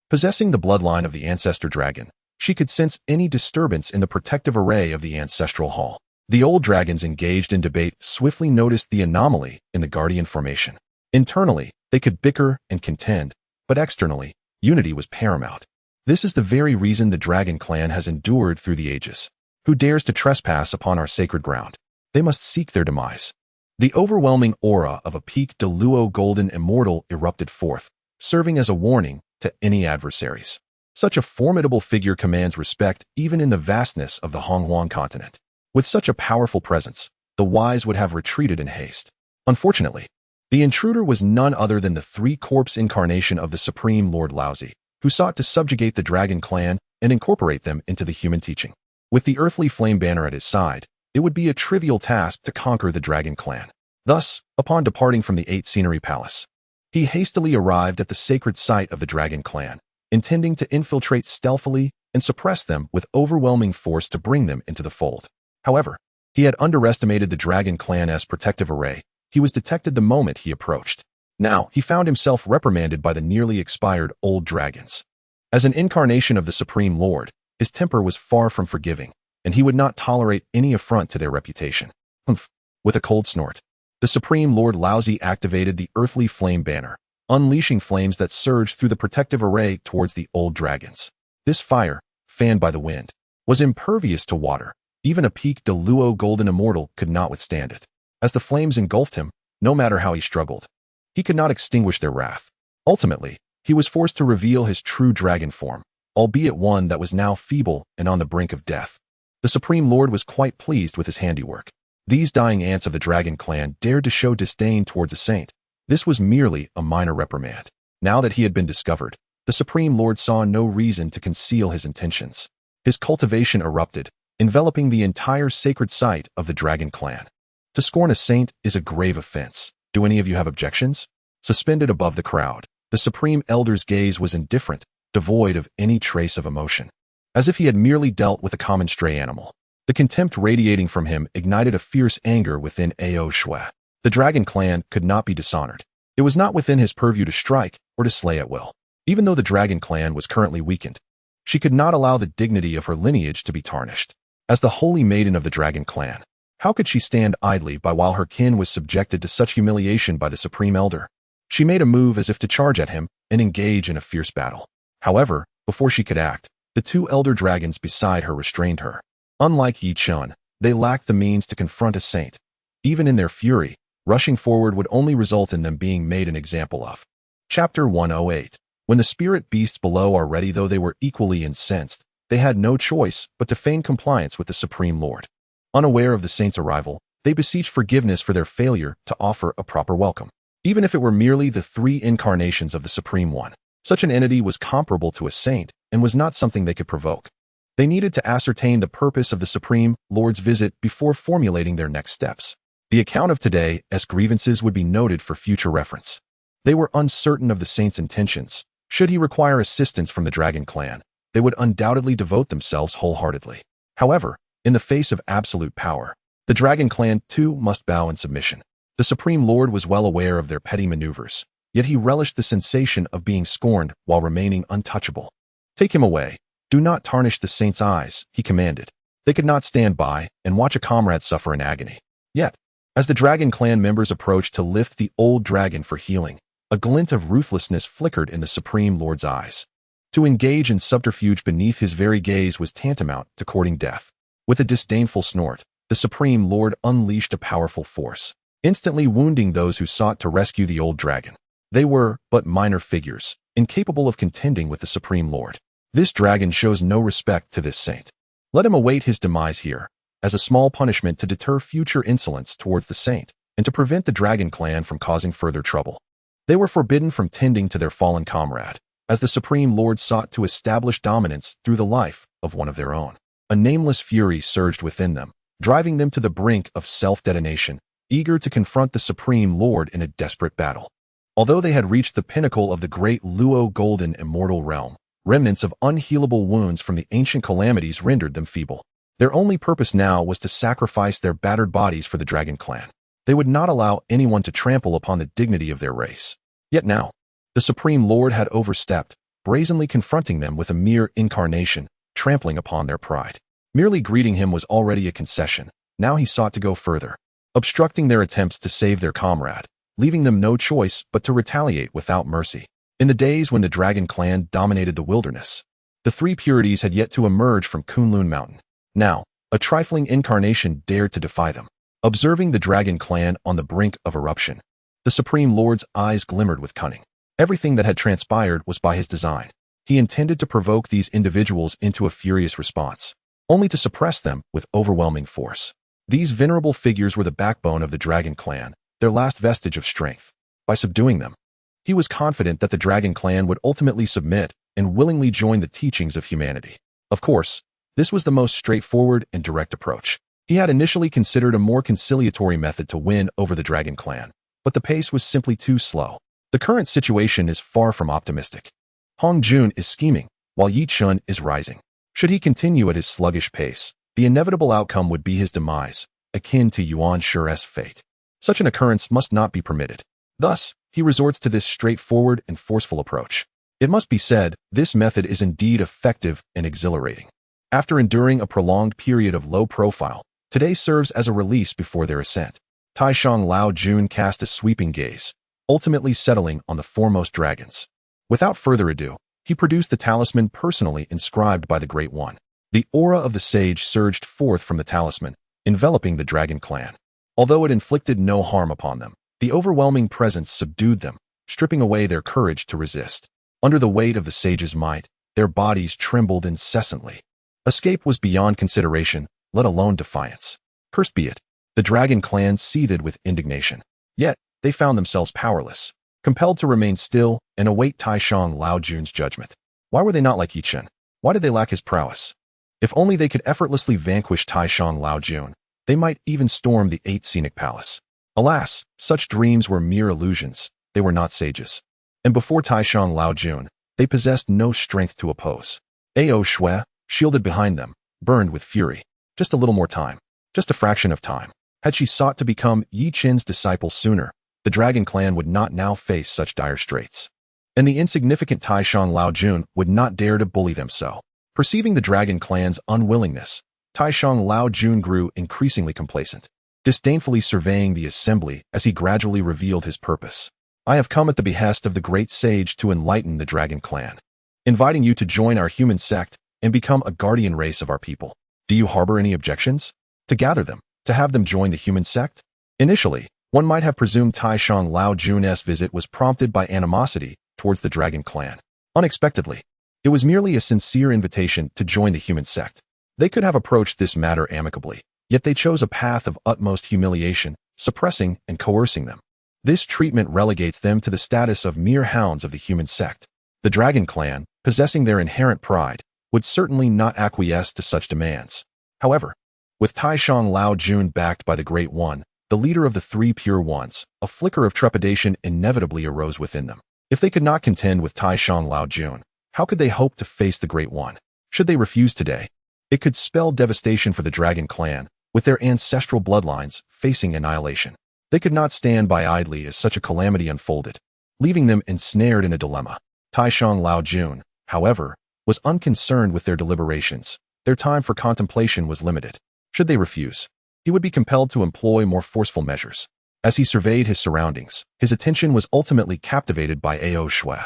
Possessing the bloodline of the ancestor dragon, she could sense any disturbance in the protective array of the ancestral hall. The old dragons engaged in debate swiftly noticed the anomaly in the guardian formation. Internally, they could bicker and contend, but externally, unity was paramount. This is the very reason the Dragon Clan has endured through the ages. Who dares to trespass upon our sacred ground? They must seek their demise. The overwhelming aura of a peak de luo golden immortal erupted forth, serving as a warning to any adversaries. Such a formidable figure commands respect even in the vastness of the Honghuang continent. With such a powerful presence, the wise would have retreated in haste. Unfortunately, the intruder was none other than the three-corpse incarnation of the Supreme Lord Laozi, who sought to subjugate the Dragon Clan and incorporate them into the human teaching. With the earthly flame banner at his side, it would be a trivial task to conquer the Dragon Clan. Thus, upon departing from the Eight Scenery Palace, he hastily arrived at the sacred site of the Dragon Clan, intending to infiltrate stealthily and suppress them with overwhelming force to bring them into the fold. However, he had underestimated the Dragon Clan's protective array. He was detected the moment he approached. Now, he found himself reprimanded by the nearly expired old dragons. As an incarnation of the Supreme Lord, his temper was far from forgiving, and he would not tolerate any affront to their reputation. Humph! With a cold snort, the Supreme Lord Laozi activated the earthly flame banner, unleashing flames that surged through the protective array towards the old dragons. This fire, fanned by the wind, was impervious to water. Even a peak de luo golden immortal could not withstand it. As the flames engulfed him, no matter how he struggled, he could not extinguish their wrath. Ultimately, he was forced to reveal his true dragon form, albeit one that was now feeble and on the brink of death. The Supreme Lord was quite pleased with his handiwork. These dying ants of the Dragon Clan dared to show disdain towards a saint. This was merely a minor reprimand. Now that he had been discovered, the Supreme Lord saw no reason to conceal his intentions. His cultivation erupted, enveloping the entire sacred site of the Dragon Clan. To scorn a saint is a grave offense. Do any of you have objections? Suspended above the crowd, the Supreme Elder's gaze was indifferent, devoid of any trace of emotion, as if he had merely dealt with a common stray animal. The contempt radiating from him ignited a fierce anger within Ao Shui. The Dragon Clan could not be dishonored. It was not within his purview to strike or to slay at will. Even though the Dragon Clan was currently weakened, she could not allow the dignity of her lineage to be tarnished. As the holy maiden of the Dragon Clan, how could she stand idly by while her kin was subjected to such humiliation by the Supreme Elder? She made a move as if to charge at him and engage in a fierce battle. However, before she could act, the two elder dragons beside her restrained her. Unlike Yi Chun, they lacked the means to confront a saint. Even in their fury, rushing forward would only result in them being made an example of. Chapter 108. When the spirit beasts below are ready, though they were equally incensed, they had no choice but to feign compliance with the Supreme Lord. Unaware of the saint's arrival, they beseeched forgiveness for their failure to offer a proper welcome. Even if it were merely the three incarnations of the Supreme One, such an entity was comparable to a saint and was not something they could provoke. They needed to ascertain the purpose of the Supreme Lord's visit before formulating their next steps. The account of today's grievances would be noted for future reference. They were uncertain of the saint's intentions. Should he require assistance from the Dragon Clan, they would undoubtedly devote themselves wholeheartedly. However, in the face of absolute power, The Dragon Clan, too, must bow in submission. The Supreme Lord was well aware of their petty maneuvers, yet he relished the sensation of being scorned while remaining untouchable. "Take him away. Do not tarnish the saint's eyes," he commanded. They could not stand by and watch a comrade suffer in agony. Yet, as the Dragon Clan members approached to lift the old dragon for healing, a glint of ruthlessness flickered in the Supreme Lord's eyes. To engage in subterfuge beneath his very gaze was tantamount to courting death. With a disdainful snort, the Supreme Lord unleashed a powerful force, instantly wounding those who sought to rescue the old dragon. They were but minor figures, incapable of contending with the Supreme Lord. This dragon shows no respect to this saint. Let him await his demise here, as a small punishment to deter future insolence towards the saint, and to prevent the Dragon Clan from causing further trouble. They were forbidden from tending to their fallen comrade, as the Supreme Lord sought to establish dominance through the life of one of their own. A nameless fury surged within them, driving them to the brink of self-detonation, eager to confront the Supreme Lord in a desperate battle. Although they had reached the pinnacle of the great Luo Golden Immortal realm, remnants of unhealable wounds from the ancient calamities rendered them feeble. Their only purpose now was to sacrifice their battered bodies for the Dragon Clan. They would not allow anyone to trample upon the dignity of their race. Yet now, the Supreme Lord had overstepped, brazenly confronting them with a mere incarnation, trampling upon their pride. Merely greeting him was already a concession. Now he sought to go further, obstructing their attempts to save their comrade, leaving them no choice but to retaliate without mercy. In the days when the Dragon Clan dominated the wilderness, the three purities had yet to emerge from Kunlun Mountain. Now, a trifling incarnation dared to defy them. Observing the Dragon Clan on the brink of eruption, the Supreme Lord's eyes glimmered with cunning. Everything that had transpired was by his design. He intended to provoke these individuals into a furious response, only to suppress them with overwhelming force. These venerable figures were the backbone of the Dragon Clan, their last vestige of strength. By subduing them, he was confident that the Dragon Clan would ultimately submit and willingly join the teachings of humanity. Of course, this was the most straightforward and direct approach. He had initially considered a more conciliatory method to win over the Dragon Clan, but the pace was simply too slow. The current situation is far from optimistic. Hong Jun is scheming, while Yi Chun is rising. Should he continue at his sluggish pace, the inevitable outcome would be his demise, akin to Yuan Shi's fate. Such an occurrence must not be permitted. Thus, he resorts to this straightforward and forceful approach. It must be said, this method is indeed effective and exhilarating. After enduring a prolonged period of low profile, today serves as a release before their ascent. Taishang Lao Jun cast a sweeping gaze, ultimately settling on the foremost dragons. Without further ado, he produced the talisman personally inscribed by the Great One. The aura of the sage surged forth from the talisman, enveloping the Dragon Clan. Although it inflicted no harm upon them, the overwhelming presence subdued them, stripping away their courage to resist. Under the weight of the sage's might, their bodies trembled incessantly. Escape was beyond consideration, let alone defiance. Cursed be it. The Dragon Clan seethed with indignation. Yet, they found themselves powerless, compelled to remain still and await Taishang Lao Jun's judgment. Why were they not like Yi Chen? Why did they lack his prowess? If only they could effortlessly vanquish Taishang Lao Jun, they might even storm the 8th Scenic Palace. Alas, such dreams were mere illusions. They were not sages. And before Taishang Lao Jun, they possessed no strength to oppose. Ao Shui, shielded behind them, burned with fury. Just a little more time. Just a fraction of time. Had she sought to become Yi Chen's disciple sooner, the Dragon Clan would not now face such dire straits. And the insignificant Taishang Lao Jun would not dare to bully them so. Perceiving the Dragon Clan's unwillingness, Taishang Lao Jun grew increasingly complacent, disdainfully surveying the assembly as he gradually revealed his purpose. I have come at the behest of the great sage to enlighten the Dragon Clan, inviting you to join our human sect and become a guardian race of our people. Do you harbor any objections? To gather them, to have them join the human sect? Initially, one might have presumed Taishang Lao Jun's visit was prompted by animosity towards the Dragon Clan. Unexpectedly, it was merely a sincere invitation to join the human sect. They could have approached this matter amicably, yet they chose a path of utmost humiliation, suppressing and coercing them. This treatment relegates them to the status of mere hounds of the human sect. The Dragon Clan, possessing their inherent pride, would certainly not acquiesce to such demands. However, with Taishang Lao Jun backed by the Great One, the leader of the three pure ones, a flicker of trepidation inevitably arose within them. If they could not contend with Taishang Lao Jun, how could they hope to face the Great One? Should they refuse today, it could spell devastation for the Dragon Clan, with their ancestral bloodlines facing annihilation. They could not stand by idly as such a calamity unfolded, leaving them ensnared in a dilemma. Taishang Lao Jun, however, was unconcerned with their deliberations. Their time for contemplation was limited. Should they refuse, he would be compelled to employ more forceful measures. As he surveyed his surroundings, his attention was ultimately captivated by Ao Shui.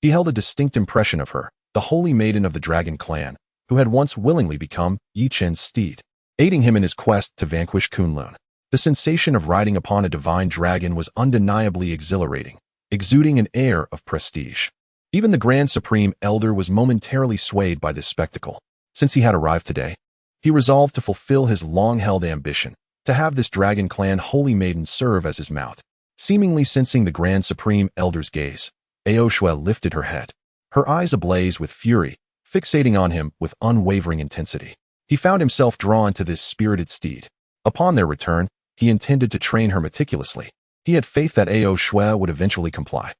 He held a distinct impression of her, the holy maiden of the dragon clan, who had once willingly become Yi Chen's steed, aiding him in his quest to vanquish Kunlun. The sensation of riding upon a divine dragon was undeniably exhilarating, exuding an air of prestige. Even the Grand Supreme Elder was momentarily swayed by this spectacle. Since he had arrived today, he resolved to fulfill his long-held ambition, to have this dragon clan holy maiden serve as his mount. Seemingly sensing the Grand Supreme Elder's gaze, Ao Shui lifted her head, her eyes ablaze with fury, fixating on him with unwavering intensity. He found himself drawn to this spirited steed. Upon their return, he intended to train her meticulously. He had faith that Ao Shui would eventually comply.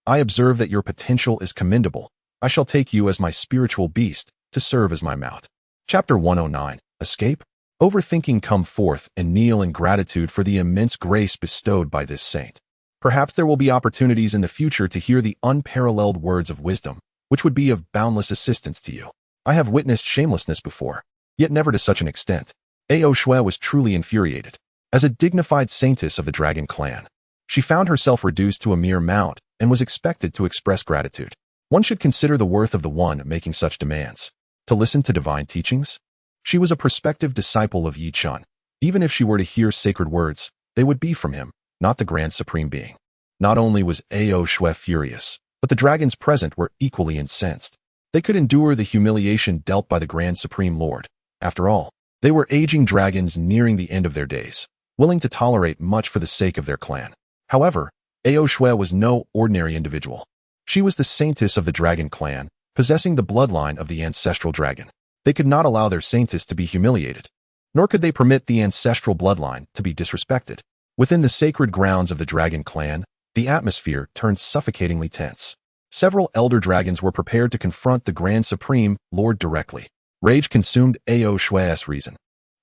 I observe that your potential is commendable. I shall take you as my spiritual beast to serve as my mount. Chapter 109, Escape? Overthinking, come forth and kneel in gratitude for the immense grace bestowed by this saint. Perhaps there will be opportunities in the future to hear the unparalleled words of wisdom, which would be of boundless assistance to you. I have witnessed shamelessness before, yet never to such an extent. Ao Shui was truly infuriated. As a dignified saintess of the dragon clan, she found herself reduced to a mere mount and was expected to express gratitude. One should consider the worth of the one making such demands. To listen to divine teachings? She was a prospective disciple of Yi Chen. Even if she were to hear sacred words, they would be from him, not the Grand Supreme Being. Not only was Ao Shui furious, but the dragons present were equally incensed. They could endure the humiliation dealt by the Grand Supreme Lord. After all, they were aging dragons nearing the end of their days, willing to tolerate much for the sake of their clan. However, Ao Shui was no ordinary individual. She was the saintess of the dragon clan, possessing the bloodline of the ancestral dragon. They could not allow their saintess to be humiliated, nor could they permit the ancestral bloodline to be disrespected. Within the sacred grounds of the dragon clan, the atmosphere turned suffocatingly tense. Several elder dragons were prepared to confront the Grand Supreme Lord directly. Rage consumed Ao Shui's reason.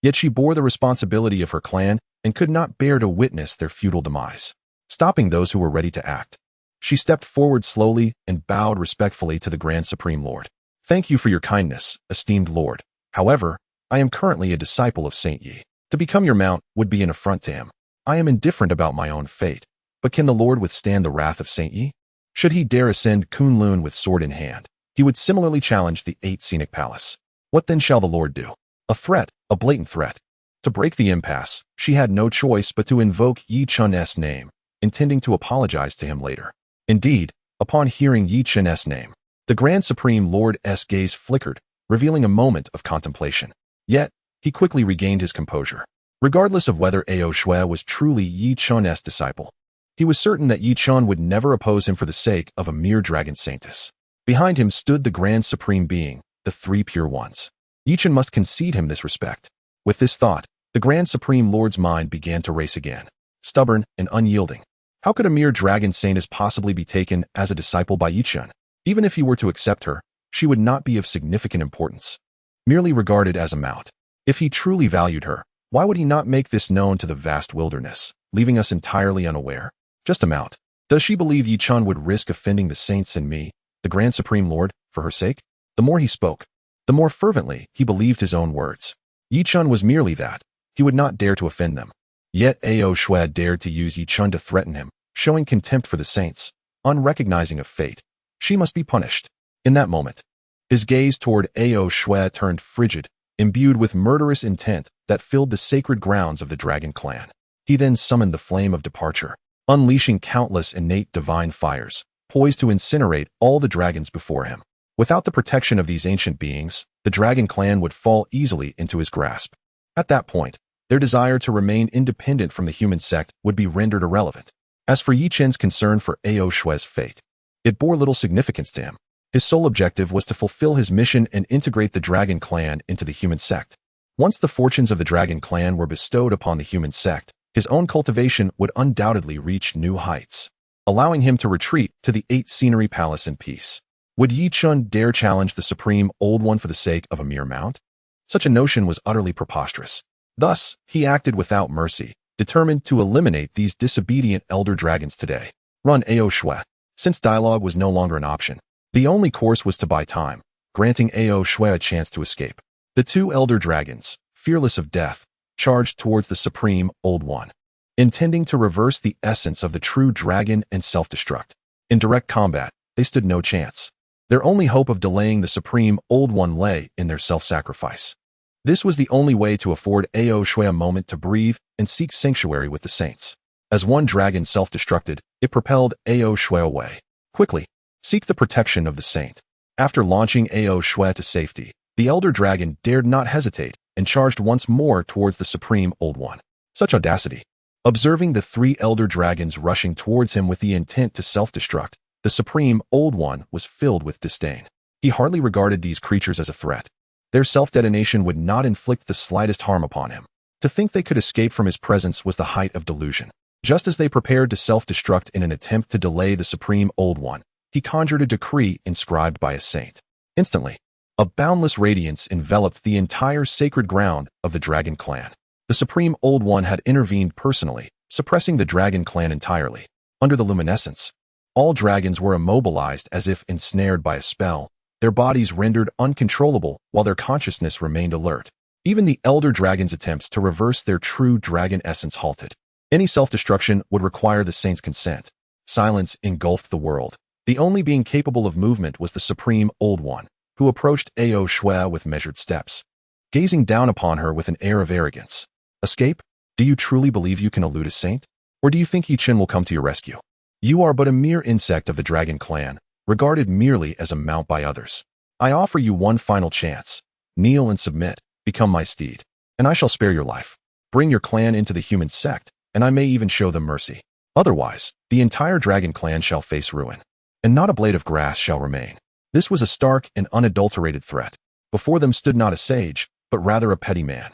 Yet she bore the responsibility of her clan and could not bear to witness their futile demise. Stopping those who were ready to act, she stepped forward slowly and bowed respectfully to the Grand Supreme Lord. Thank you for your kindness, esteemed Lord. However, I am currently a disciple of Saint Yi. To become your mount would be an affront to him. I am indifferent about my own fate, but can the Lord withstand the wrath of Saint Yi? Should he dare ascend Kunlun with sword in hand, he would similarly challenge the 8 scenic palace. What then shall the Lord do? A threat, a blatant threat. To break the impasse, she had no choice but to invoke Yi Chen's name, intending to apologize to him later. Indeed, upon hearing Yi Chen's name, the Grand Supreme Lord's gaze flickered, revealing a moment of contemplation. Yet, he quickly regained his composure. Regardless of whether Ao Shui was truly Yi Chen's disciple, he was certain that Yi Chen would never oppose him for the sake of a mere dragon saintess. Behind him stood the Grand Supreme Being, the 3 pure ones. Yi Chen must concede him this respect. With this thought, the Grand Supreme Lord's mind began to race again. Stubborn and unyielding, how could a mere dragon saintess possibly be taken as a disciple by Yi Chen? Even if he were to accept her, she would not be of significant importance, merely regarded as a mount. If he truly valued her, why would he not make this known to the vast wilderness, leaving us entirely unaware? Just a mount. Does she believe Yi Chen would risk offending the saints and me, the Grand Supreme Lord, for her sake? The more he spoke, the more fervently he believed his own words. Yi Chen was merely that. He would not dare to offend them. Yet Ao Shui dared to use Yi Chen to threaten him, showing contempt for the saints, unrecognizing of fate. She must be punished. In that moment, his gaze toward Ao Shui turned frigid, imbued with murderous intent that filled the sacred grounds of the dragon clan. He then summoned the flame of departure, unleashing countless innate divine fires, poised to incinerate all the dragons before him. Without the protection of these ancient beings, the dragon clan would fall easily into his grasp. At that point, their desire to remain independent from the human sect would be rendered irrelevant. As for Yi Chen's concern for Ao Shui's fate, it bore little significance to him. His sole objective was to fulfill his mission and integrate the dragon clan into the human sect. Once the fortunes of the dragon clan were bestowed upon the human sect, his own cultivation would undoubtedly reach new heights, allowing him to retreat to the 8 scenery palace in peace. Would Yi Chen dare challenge the Supreme Old One for the sake of a mere mount? Such a notion was utterly preposterous. Thus, he acted without mercy, determined to eliminate these disobedient elder dragons today. Run Ao Shui. Since dialogue was no longer an option, the only course was to buy time, granting Ao Shui a chance to escape. The two elder dragons, fearless of death, charged towards the Supreme Old One, intending to reverse the essence of the true dragon and self-destruct. In direct combat, they stood no chance. Their only hope of delaying the Supreme Old One lay in their self-sacrifice. This was the only way to afford Ao Shui a moment to breathe and seek sanctuary with the saints. As one dragon self-destructed, it propelled Ao Shui away. Quickly, seek the protection of the saint. After launching Ao Shui to safety, the elder dragon dared not hesitate and charged once more towards the Supreme Old One. Such audacity! Observing the three elder dragons rushing towards him with the intent to self-destruct, the Supreme Old One was filled with disdain. He hardly regarded these creatures as a threat. Their self-detonation would not inflict the slightest harm upon him. To think they could escape from his presence was the height of delusion. Just as they prepared to self-destruct in an attempt to delay the Supreme Old One, he conjured a decree inscribed by a saint. Instantly, a boundless radiance enveloped the entire sacred ground of the Dragon Clan. The Supreme Old One had intervened personally, suppressing the Dragon Clan entirely. Under the luminescence, all dragons were immobilized as if ensnared by a spell, their bodies rendered uncontrollable while their consciousness remained alert. Even the elder dragon's attempts to reverse their true dragon essence halted. Any self-destruction would require the saint's consent. Silence engulfed the world. The only being capable of movement was the Supreme Old One, who approached Ao Shui with measured steps, gazing down upon her with an air of arrogance. Escape? Do you truly believe you can elude a saint? Or do you think Chen will come to your rescue? You are but a mere insect of the Dragon Clan, regarded merely as a mount by others. I offer you one final chance. Kneel and submit, become my steed, and I shall spare your life. Bring your clan into the human sect, and I may even show them mercy. Otherwise, the entire Dragon Clan shall face ruin, and not a blade of grass shall remain. This was a stark and unadulterated threat. Before them stood not a sage, but rather a petty man,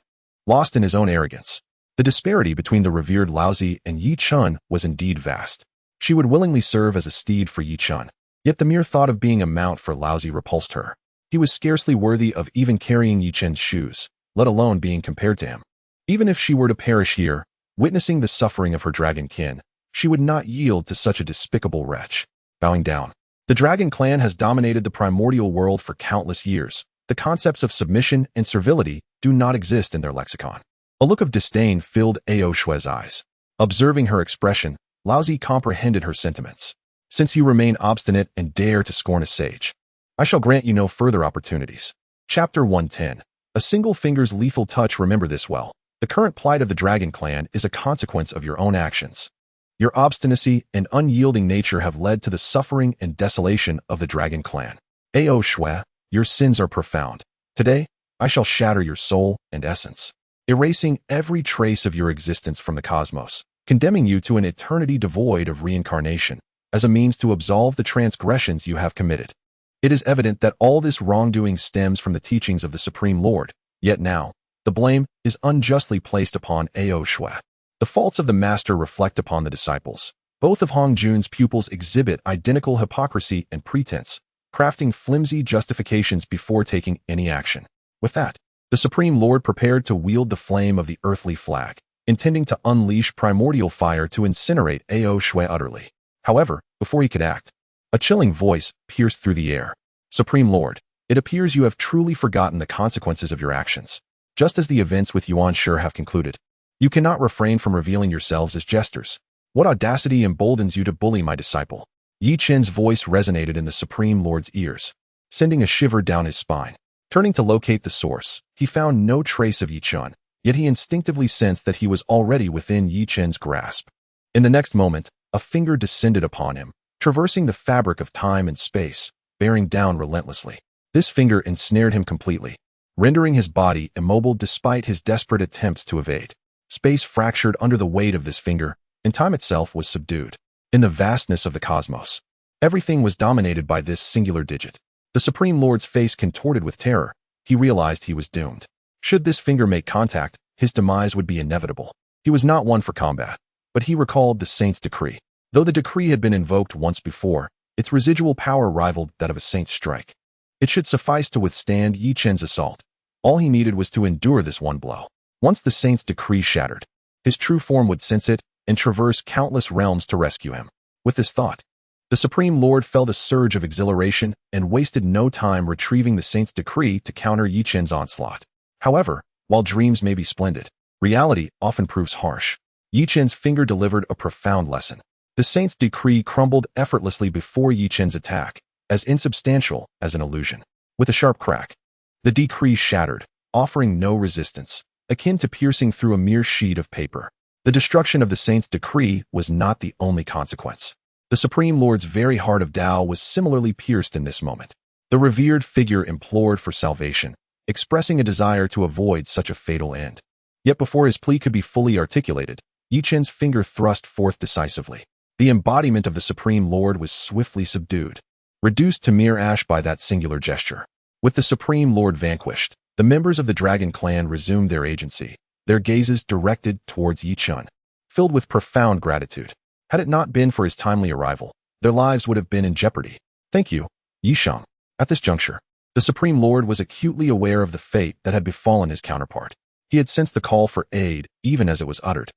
lost in his own arrogance. The disparity between the revered Laozi and Chen was indeed vast. She would willingly serve as a steed for Chen. Yet the mere thought of being a mount for Laozi repulsed her. He was scarcely worthy of even carrying Chen's shoes, let alone being compared to him. Even if she were to perish here, witnessing the suffering of her dragon kin, she would not yield to such a despicable wretch. Bowing down. The Dragon Clan has dominated the primordial world for countless years. The concepts of submission and servility do not exist in their lexicon. A look of disdain filled Ao Shui's eyes. Observing her expression, Laozi comprehended her sentiments. Since you remain obstinate and dare to scorn a sage, I shall grant you no further opportunities. Chapter 110. A single finger's lethal touch. Remember this well. The current plight of the Dragon Clan is a consequence of your own actions. Your obstinacy and unyielding nature have led to the suffering and desolation of the Dragon Clan. Ao Shui, your sins are profound. Today, I shall shatter your soul and essence, erasing every trace of your existence from the cosmos, condemning you to an eternity devoid of reincarnation, as a means to absolve the transgressions you have committed. It is evident that all this wrongdoing stems from the teachings of the Supreme Lord, yet now, the blame is unjustly placed upon Ao Shui. The faults of the master reflect upon the disciples. Both of Hong Jun's pupils exhibit identical hypocrisy and pretense, crafting flimsy justifications before taking any action. With that, the Supreme Lord prepared to wield the flame of the earthly flag, intending to unleash primordial fire to incinerate Ao Shui utterly. However, before he could act, a chilling voice pierced through the air. Supreme Lord, it appears you have truly forgotten the consequences of your actions. Just as the events with Yuan Shi have concluded, you cannot refrain from revealing yourselves as jesters. What audacity emboldens you to bully my disciple? Chen's voice resonated in the Supreme Lord's ears, sending a shiver down his spine. Turning to locate the source, he found no trace of Chen, yet he instinctively sensed that he was already within Chen's grasp. In the next moment, a finger descended upon him, traversing the fabric of time and space, bearing down relentlessly. This finger ensnared him completely, rendering his body immobile despite his desperate attempts to evade. Space fractured under the weight of this finger, and time itself was subdued. In the vastness of the cosmos, everything was dominated by this singular digit. The Supreme Lord's face contorted with terror. He realized he was doomed. Should this finger make contact, his demise would be inevitable. He was not one for combat, but he recalled the saint's decree. Though the decree had been invoked once before, its residual power rivaled that of a saint's strike. It should suffice to withstand Chen's assault. All he needed was to endure this one blow. Once the saint's decree shattered, his true form would sense it and traverse countless realms to rescue him. With this thought, the Supreme Lord felt a surge of exhilaration and wasted no time retrieving the saint's decree to counter Yi Chen's onslaught. However, while dreams may be splendid, reality often proves harsh. Yi Chen's finger delivered a profound lesson. The saint's decree crumbled effortlessly before Yi Chen's attack, as insubstantial as an illusion. With a sharp crack, the decree shattered, offering no resistance, akin to piercing through a mere sheet of paper. The destruction of the saint's decree was not the only consequence. The Supreme Lord's very heart of Tao was similarly pierced in this moment. The revered figure implored for salvation, expressing a desire to avoid such a fatal end. Yet before his plea could be fully articulated, Yi Chen's finger thrust forth decisively. The embodiment of the Supreme Lord was swiftly subdued, reduced to mere ash by that singular gesture. With the Supreme Lord vanquished, the members of the Dragon Clan resumed their agency, their gazes directed towards Yi Chen, filled with profound gratitude. Had it not been for his timely arrival, their lives would have been in jeopardy. Thank you, Yi Shang. At this juncture, the Supreme Lord was acutely aware of the fate that had befallen his counterpart. He had sensed the call for aid even as it was uttered.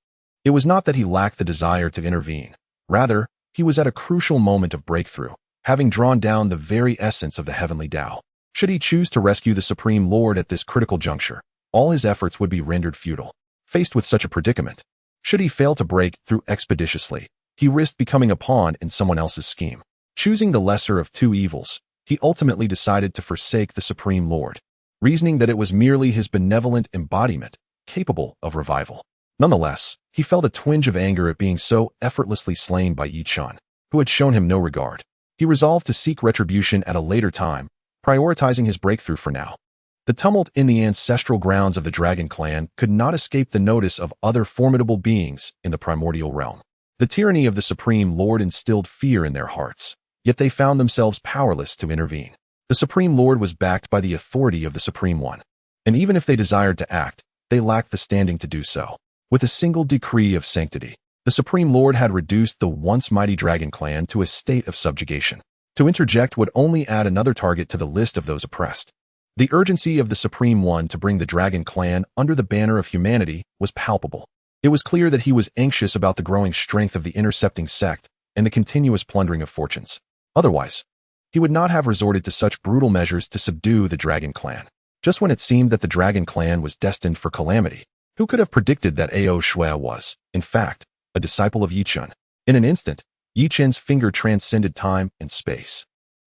It was not that he lacked the desire to intervene. Rather, he was at a crucial moment of breakthrough, having drawn down the very essence of the heavenly Tao. Should he choose to rescue the Supreme Lord at this critical juncture, all his efforts would be rendered futile. Faced with such a predicament, should he fail to break through expeditiously, he risked becoming a pawn in someone else's scheme. Choosing the lesser of two evils, he ultimately decided to forsake the Supreme Lord, reasoning that it was merely his benevolent embodiment, capable of revival. Nonetheless, he felt a twinge of anger at being so effortlessly slain by Yi Chen, who had shown him no regard. He resolved to seek retribution at a later time, prioritizing his breakthrough for now. The tumult in the ancestral grounds of the Dragon Clan could not escape the notice of other formidable beings in the primordial realm. The tyranny of the Supreme Lord instilled fear in their hearts, yet they found themselves powerless to intervene. The Supreme Lord was backed by the authority of the Supreme One, and even if they desired to act, they lacked the standing to do so. With a single decree of sanctity, the Supreme Lord had reduced the once mighty Dragon Clan to a state of subjugation. To interject would only add another target to the list of those oppressed. The urgency of the Supreme One to bring the Dragon Clan under the banner of humanity was palpable. It was clear that he was anxious about the growing strength of the intercepting sect and the continuous plundering of fortunes. Otherwise, he would not have resorted to such brutal measures to subdue the Dragon Clan. Just when it seemed that the Dragon Clan was destined for calamity, who could have predicted that Shouyang was, in fact, a disciple of Yi Chen? In an instant, Yi Chen's finger transcended time and space,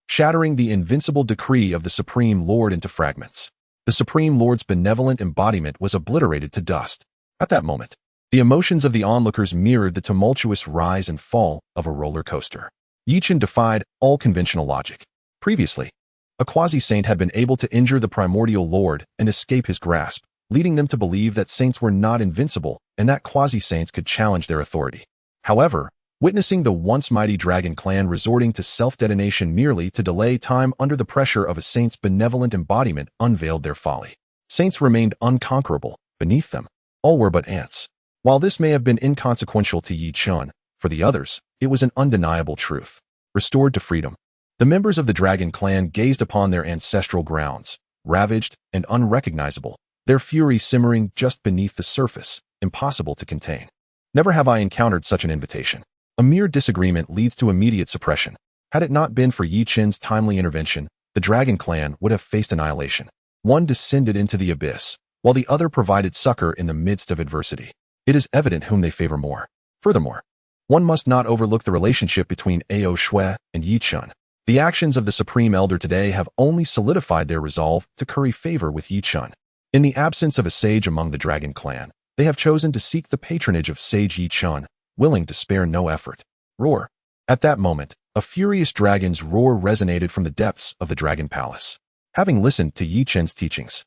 shattering the invincible decree of the Supreme Lord into fragments. The Supreme Lord's benevolent embodiment was obliterated to dust. At that moment, the emotions of the onlookers mirrored the tumultuous rise and fall of a roller coaster. Yi Chen defied all conventional logic. Previously, a quasi-saint had been able to injure the Primordial Lord and escape his grasp, leading them to believe that saints were not invincible and that quasi-saints could challenge their authority. However, witnessing the once mighty Dragon Clan resorting to self-detonation merely to delay time under the pressure of a saint's benevolent embodiment unveiled their folly. Saints remained unconquerable. Beneath them, all were but ants. While this may have been inconsequential to Yi Chen, for the others, it was an undeniable truth. Restored to freedom, the members of the Dragon Clan gazed upon their ancestral grounds, ravaged and unrecognizable, their fury simmering just beneath the surface, impossible to contain. Never have I encountered such an invitation. A mere disagreement leads to immediate suppression. Had it not been for Yi Chen's timely intervention, the Dragon Clan would have faced annihilation. One descended into the abyss, while the other provided succor in the midst of adversity. It is evident whom they favor more. Furthermore, one must not overlook the relationship between Shouyang and Yi Chen. The actions of the Supreme Elder today have only solidified their resolve to curry favor with Yi Chen. In the absence of a sage among the Dragon Clan, they have chosen to seek the patronage of sage Yi Chen, willing to spare no effort. Roar. At that moment, a furious dragon's roar resonated from the depths of the Dragon Palace. Having listened to Yi Chen's teachings,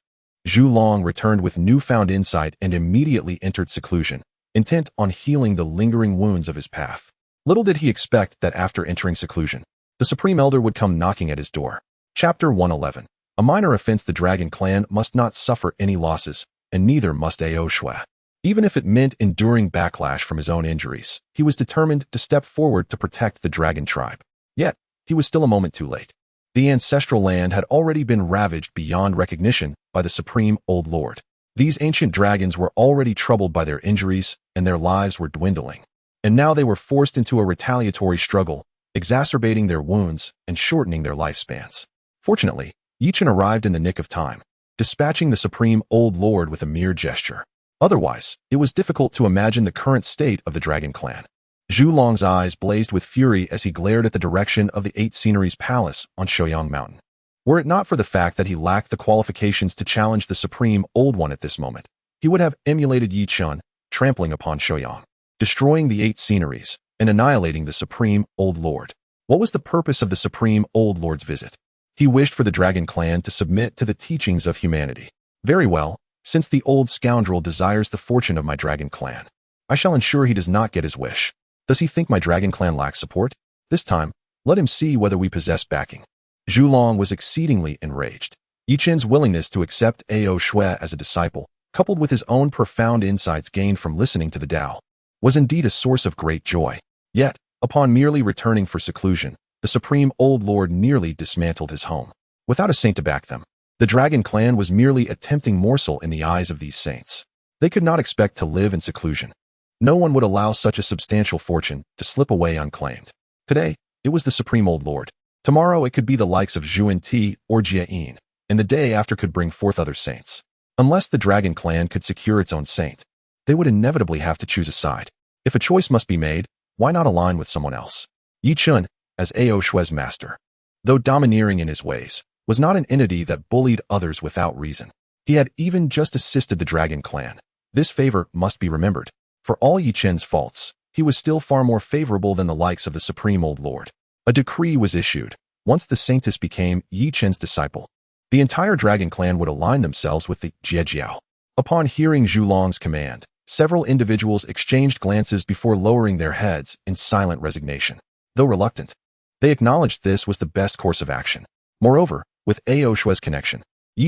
Shouyang returned with newfound insight and immediately entered seclusion, intent on healing the lingering wounds of his path. Little did he expect that after entering seclusion, the Supreme Elder would come knocking at his door. Chapter 111. A minor offense. The Dragon Clan must not suffer any losses, and neither must Shouyang. Even if it meant enduring backlash from his own injuries, he was determined to step forward to protect the Dragon tribe. Yet, he was still a moment too late. The ancestral land had already been ravaged beyond recognition by the Supreme Old Lord. These ancient dragons were already troubled by their injuries, and their lives were dwindling. And now they were forced into a retaliatory struggle, exacerbating their wounds and shortening their lifespans. Fortunately, Chen arrived in the nick of time, dispatching the Supreme Old Lord with a mere gesture. Otherwise, it was difficult to imagine the current state of the Dragon Clan. Zhulong's eyes blazed with fury as he glared at the direction of the Eight Sceneries Palace on Shouyang Mountain. Were it not for the fact that he lacked the qualifications to challenge the Supreme Old One at this moment, he would have emulated Chen, trampling upon Shouyang, destroying the Eight Sceneries, and annihilating the Supreme Old Lord. What was the purpose of the Supreme Old Lord's visit? He wished for the Dragon Clan to submit to the teachings of humanity. Very well, since the old scoundrel desires the fortune of my Dragon Clan, I shall ensure he does not get his wish. Does he think my Dragon Clan lacks support? This time, let him see whether we possess backing. Zhulong was exceedingly enraged. Chen's willingness to accept Ao Shui as a disciple, coupled with his own profound insights gained from listening to the Tao, was indeed a source of great joy. Yet, upon merely returning for seclusion, the Supreme Old Lord nearly dismantled his home. Without a saint to back them, the Dragon Clan was merely a tempting morsel in the eyes of these saints. They could not expect to live in seclusion. No one would allow such a substantial fortune to slip away unclaimed. Today, it was the Supreme Old Lord. Tomorrow it could be the likes of Yuan Shi or Jie, and the day after could bring forth other saints. Unless the Dragon Clan could secure its own saint, they would inevitably have to choose a side. If a choice must be made, why not align with someone else? Chen, as Ao Shui's master, though domineering in his ways, was not an entity that bullied others without reason. He had even just assisted the Dragon Clan. This favor must be remembered. For all Chen's faults, he was still far more favorable than the likes of the Supreme Old Lord. A decree was issued. Once the saintess became Chen's disciple, the entire Dragon Clan would align themselves with the Jie Sect. Upon hearing Zhulong's command, several individuals exchanged glances before lowering their heads in silent resignation. Though reluctant, they acknowledged this was the best course of action. Moreover, with Ao Shui's connection,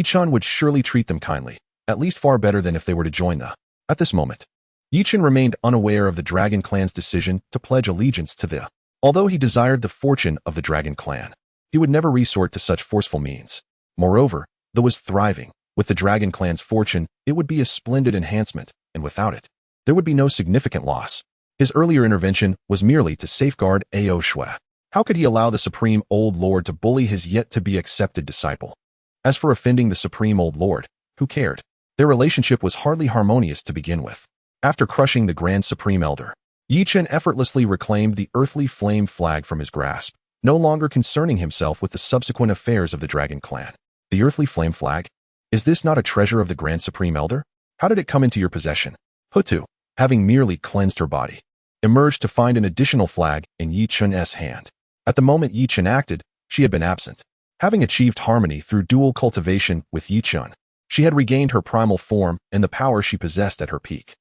Chen would surely treat them kindly, at least far better than if they were to join the. At this moment, Chen remained unaware of the Dragon Clan's decision to pledge allegiance to the. Although he desired the fortune of the Dragon Clan, he would never resort to such forceful means. Moreover, though was thriving, with the Dragon Clan's fortune, it would be a splendid enhancement, and without it, there would be no significant loss. His earlier intervention was merely to safeguard Ao Shui. How could he allow the Supreme Old Lord to bully his yet-to-be-accepted disciple? As for offending the Supreme Old Lord, who cared? Their relationship was hardly harmonious to begin with. After crushing the Grand Supreme Elder, Chen effortlessly reclaimed the earthly flame flag from his grasp, no longer concerning himself with the subsequent affairs of the Dragon Clan. The earthly flame flag? Is this not a treasure of the Grand Supreme Elder? How did it come into your possession? Hutu, having merely cleansed her body, emerged to find an additional flag in Chen's hand. At the moment Chen acted, she had been absent. Having achieved harmony through dual cultivation with Chen, she had regained her primal form and the power she possessed at her peak.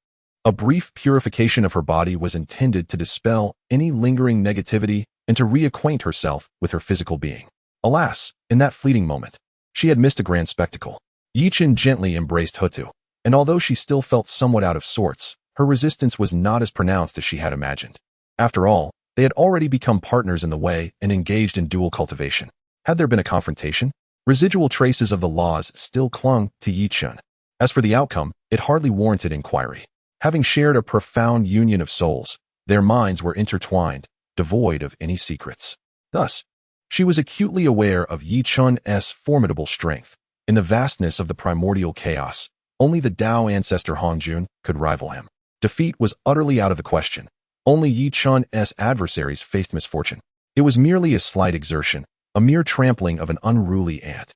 A brief purification of her body was intended to dispel any lingering negativity and to reacquaint herself with her physical being. Alas, in that fleeting moment, she had missed a grand spectacle. Chen gently embraced Hutu, and although she still felt somewhat out of sorts, her resistance was not as pronounced as she had imagined. After all, they had already become partners in the way and engaged in dual cultivation. Had there been a confrontation, residual traces of the laws still clung to Chen. As for the outcome, it hardly warranted inquiry. Having shared a profound union of souls, their minds were intertwined, devoid of any secrets. Thus, she was acutely aware of Chen's formidable strength. In the vastness of the primordial chaos, only the Tao ancestor Hongjun could rival him. Defeat was utterly out of the question. Only Chen's adversaries faced misfortune. It was merely a slight exertion, a mere trampling of an unruly ant,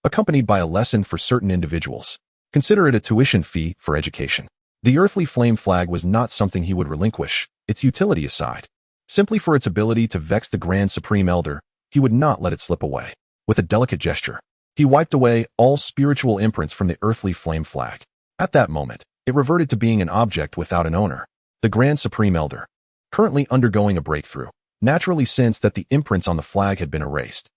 accompanied by a lesson for certain individuals. Consider it a tuition fee for education. The earthly flame flag was not something he would relinquish, its utility aside. Simply for its ability to vex the Grand Supreme Elder, he would not let it slip away. With a delicate gesture, he wiped away all spiritual imprints from the earthly flame flag. At that moment, it reverted to being an object without an owner. The Grand Supreme Elder, currently undergoing a breakthrough, naturally sensed that the imprints on the flag had been erased.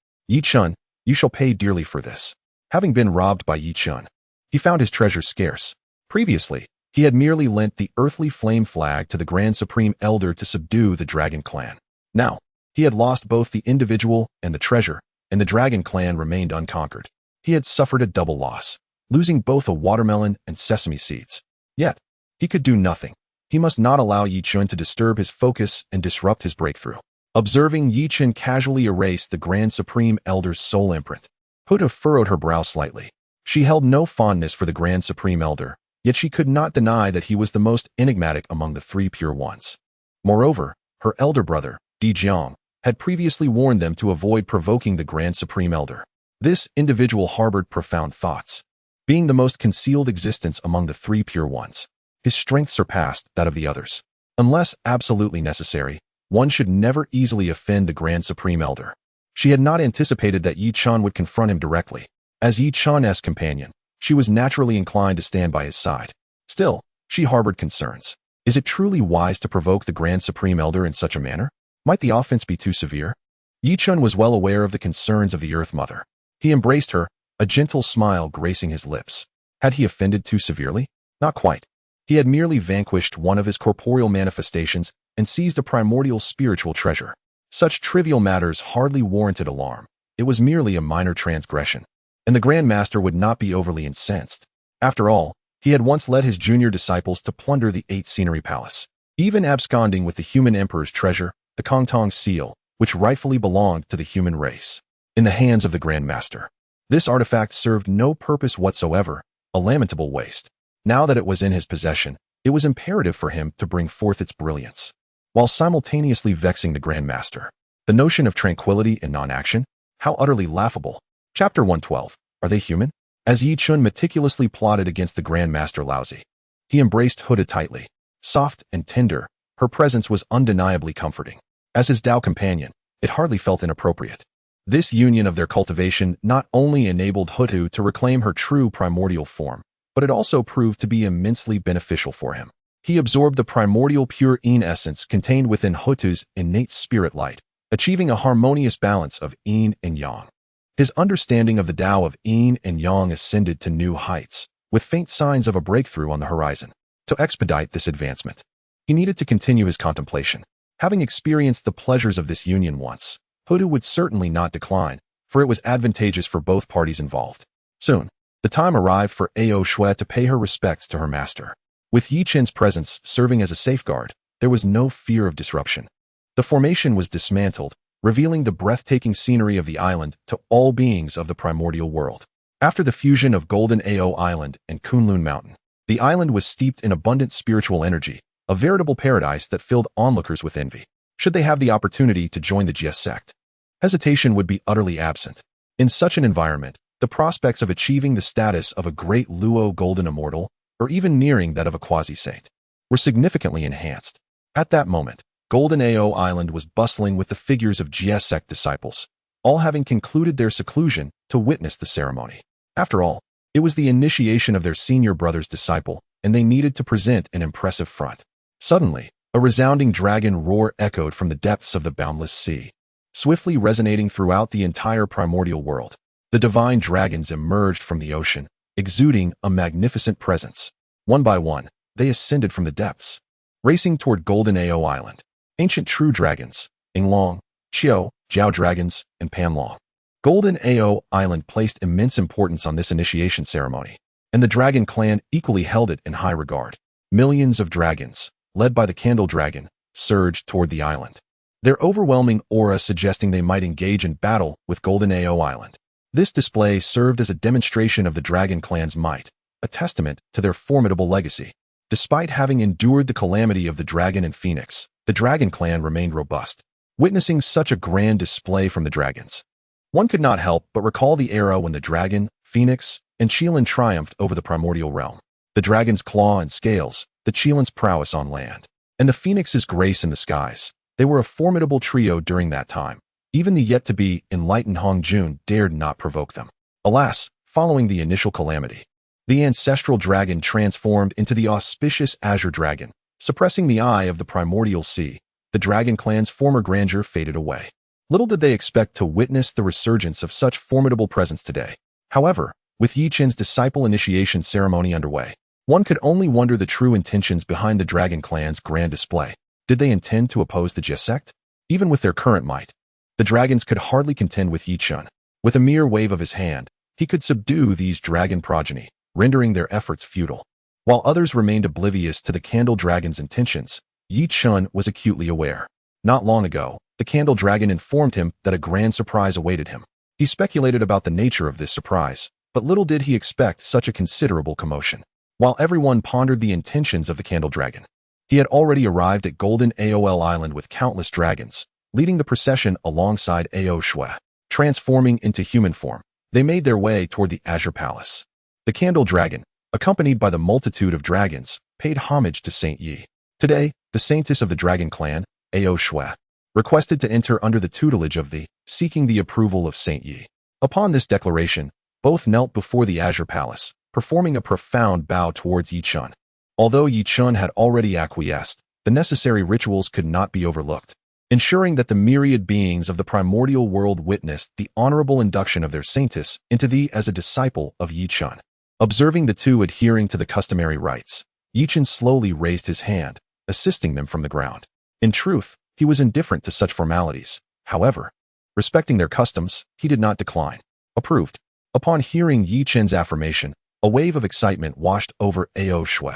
Chen, you shall pay dearly for this. Having been robbed by Chen, he found his treasure scarce. Previously, he had merely lent the earthly flame flag to the Grand Supreme Elder to subdue the Dragon Clan. Now, he had lost both the individual and the treasure, and the Dragon Clan remained unconquered. He had suffered a double loss. losing both a watermelon and sesame seeds. Yet, he could do nothing. He must not allow Chen to disturb his focus and disrupt his breakthrough. Observing Chen casually erase the Grand Supreme Elder's soul imprint, Huda furrowed her brow slightly. She held no fondness for the Grand Supreme Elder, yet she could not deny that he was the most enigmatic among the three pure ones. Moreover, her elder brother, Jiang, had previously warned them to avoid provoking the Grand Supreme Elder. This individual harbored profound thoughts. Being the most concealed existence among the three pure ones, his strength surpassed that of the others. Unless absolutely necessary, one should never easily offend the Grand Supreme Elder. She had not anticipated that Chen would confront him directly. As Chen's companion, she was naturally inclined to stand by his side. Still, she harbored concerns. Is it truly wise to provoke the Grand Supreme Elder in such a manner? Might the offense be too severe? Chen was well aware of the concerns of the Earth Mother. He embraced her, a gentle smile gracing his lips. Had he offended too severely? Not quite. He had merely vanquished one of his corporeal manifestations and seized a primordial spiritual treasure. Such trivial matters hardly warranted alarm. It was merely a minor transgression, and the Grand Master would not be overly incensed. After all, he had once led his junior disciples to plunder the 8th Scenery Palace, even absconding with the human emperor's treasure, the Kongtong seal, which rightfully belonged to the human race, in the hands of the Grand Master. This artifact served no purpose whatsoever, a lamentable waste. Now that it was in his possession, it was imperative for him to bring forth its brilliance, while simultaneously vexing the Grand Master. The notion of tranquility and non-action? How utterly laughable. Chapter 112. Are they human? As Chen meticulously plotted against the Grand Master Laozi, he embraced Huda tightly. Soft and tender, her presence was undeniably comforting. As his Tao companion, it hardly felt inappropriate. This union of their cultivation not only enabled Hutu to reclaim her true primordial form, but it also proved to be immensely beneficial for him. He absorbed the primordial pure Yin essence contained within Hutu's innate spirit light, achieving a harmonious balance of Yin and Yang. His understanding of the Tao of Yin and Yang ascended to new heights, with faint signs of a breakthrough on the horizon. To expedite this advancement, he needed to continue his contemplation. Having experienced the pleasures of this union once, Hutu would certainly not decline, for it was advantageous for both parties involved. Soon, the time arrived for Ao Shui to pay her respects to her master. With Chen's presence serving as a safeguard, there was no fear of disruption. The formation was dismantled, revealing the breathtaking scenery of the island to all beings of the primordial world. After the fusion of Golden Ao Island and Kunlun Mountain, the island was steeped in abundant spiritual energy, a veritable paradise that filled onlookers with envy. Should they have the opportunity to join the Jie Sect, hesitation would be utterly absent. In such an environment, the prospects of achieving the status of a great Luo Golden Immortal, or even nearing that of a quasi-saint, were significantly enhanced. At that moment, Golden Ao Island was bustling with the figures of Jie Sect disciples, all having concluded their seclusion to witness the ceremony. After all, it was the initiation of their senior brother's disciple, and they needed to present an impressive front. Suddenly, a resounding dragon roar echoed from the depths of the boundless sea, swiftly resonating throughout the entire primordial world. The divine dragons emerged from the ocean, exuding a magnificent presence. One by one, they ascended from the depths, racing toward Golden Ao Island. Ancient true dragons, Yinglong, Qiao, Jiao dragons, and Panlong. Golden Ao Island placed immense importance on this initiation ceremony, and the dragon clan equally held it in high regard. Millions of dragons, led by the Candle Dragon, surged toward the island, their overwhelming aura suggesting they might engage in battle with Golden Ao Island. This display served as a demonstration of the Dragon Clan's might, a testament to their formidable legacy. Despite having endured the calamity of the Dragon and Phoenix, the Dragon Clan remained robust. Witnessing such a grand display from the dragons, one could not help but recall the era when the Dragon, Phoenix, and Qilin triumphed over the primordial realm. The Dragon's claw and scales, the Qilin's prowess on land, and the Phoenix's grace in the skies. They were a formidable trio during that time. Even the yet-to-be enlightened Hongjun dared not provoke them. Alas, following the initial calamity, the ancestral dragon transformed into the auspicious Azure Dragon, suppressing the eye of the primordial sea. The Dragon Clan's former grandeur faded away. Little did they expect to witness the resurgence of such formidable presence today. However, with Chen's disciple initiation ceremony underway, one could only wonder the true intentions behind the Dragon Clan's grand display. Did they intend to oppose the Jie Sect? Even with their current might, the dragons could hardly contend with Chen. With a mere wave of his hand, he could subdue these dragon progeny. rendering their efforts futile. While others remained oblivious to the Candle Dragon's intentions, Chen was acutely aware. Not long ago, the Candle Dragon informed him that a grand surprise awaited him. He speculated about the nature of this surprise, but little did he expect such a considerable commotion. While everyone pondered the intentions of the Candle Dragon, he had already arrived at Golden Aol Island with countless dragons, leading the procession alongside Ao Shui. Transforming into human form, they made their way toward the Azure Palace. The Candle Dragon, accompanied by the multitude of dragons, paid homage to Saint Yi. Today, the saintess of the Dragon Clan, Ao Shui, requested to enter under the tutelage of the, seeking the approval of Saint Yi. Upon this declaration, both knelt before the Azure Palace, performing a profound bow towards Chen. Although Chen had already acquiesced, the necessary rituals could not be overlooked, ensuring that the myriad beings of the primordial world witnessed the honorable induction of their saintess into thee as a disciple of Chen. Observing the two adhering to the customary rites, Chen slowly raised his hand, assisting them from the ground. In truth, he was indifferent to such formalities. However, respecting their customs, he did not decline. Approved. Upon hearing Chen's affirmation, a wave of excitement washed over Ao Shui.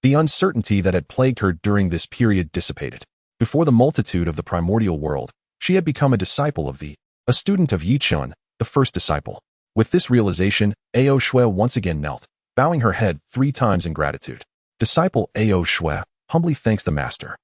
The uncertainty that had plagued her during this period dissipated. Before the multitude of the primordial world, she had become a disciple of a student of Chen, the first disciple. With this realization, Ao Shui once again knelt, bowing her head 3 times in gratitude. Disciple Ao Shui humbly thanks the master.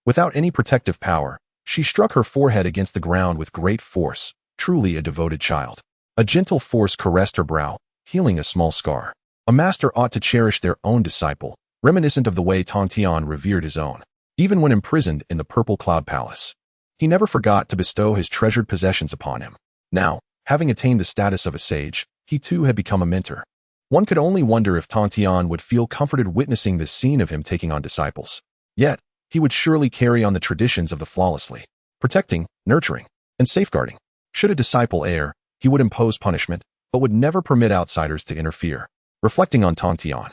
Without any protective power, she struck her forehead against the ground with great force, truly a devoted child. A gentle force caressed her brow, healing a small scar. A master ought to cherish their own disciple, reminiscent of the way Tongtian revered his own. Even when imprisoned in the Purple Cloud Palace, he never forgot to bestow his treasured possessions upon him. Now, having attained the status of a sage, he too had become a mentor. One could only wonder if Tongtian would feel comforted witnessing this scene of him taking on disciples. Yet, he would surely carry on the traditions of the flawlessly, protecting, nurturing, and safeguarding. Should a disciple err, he would impose punishment, but would never permit outsiders to interfere. Reflecting on Tongtian,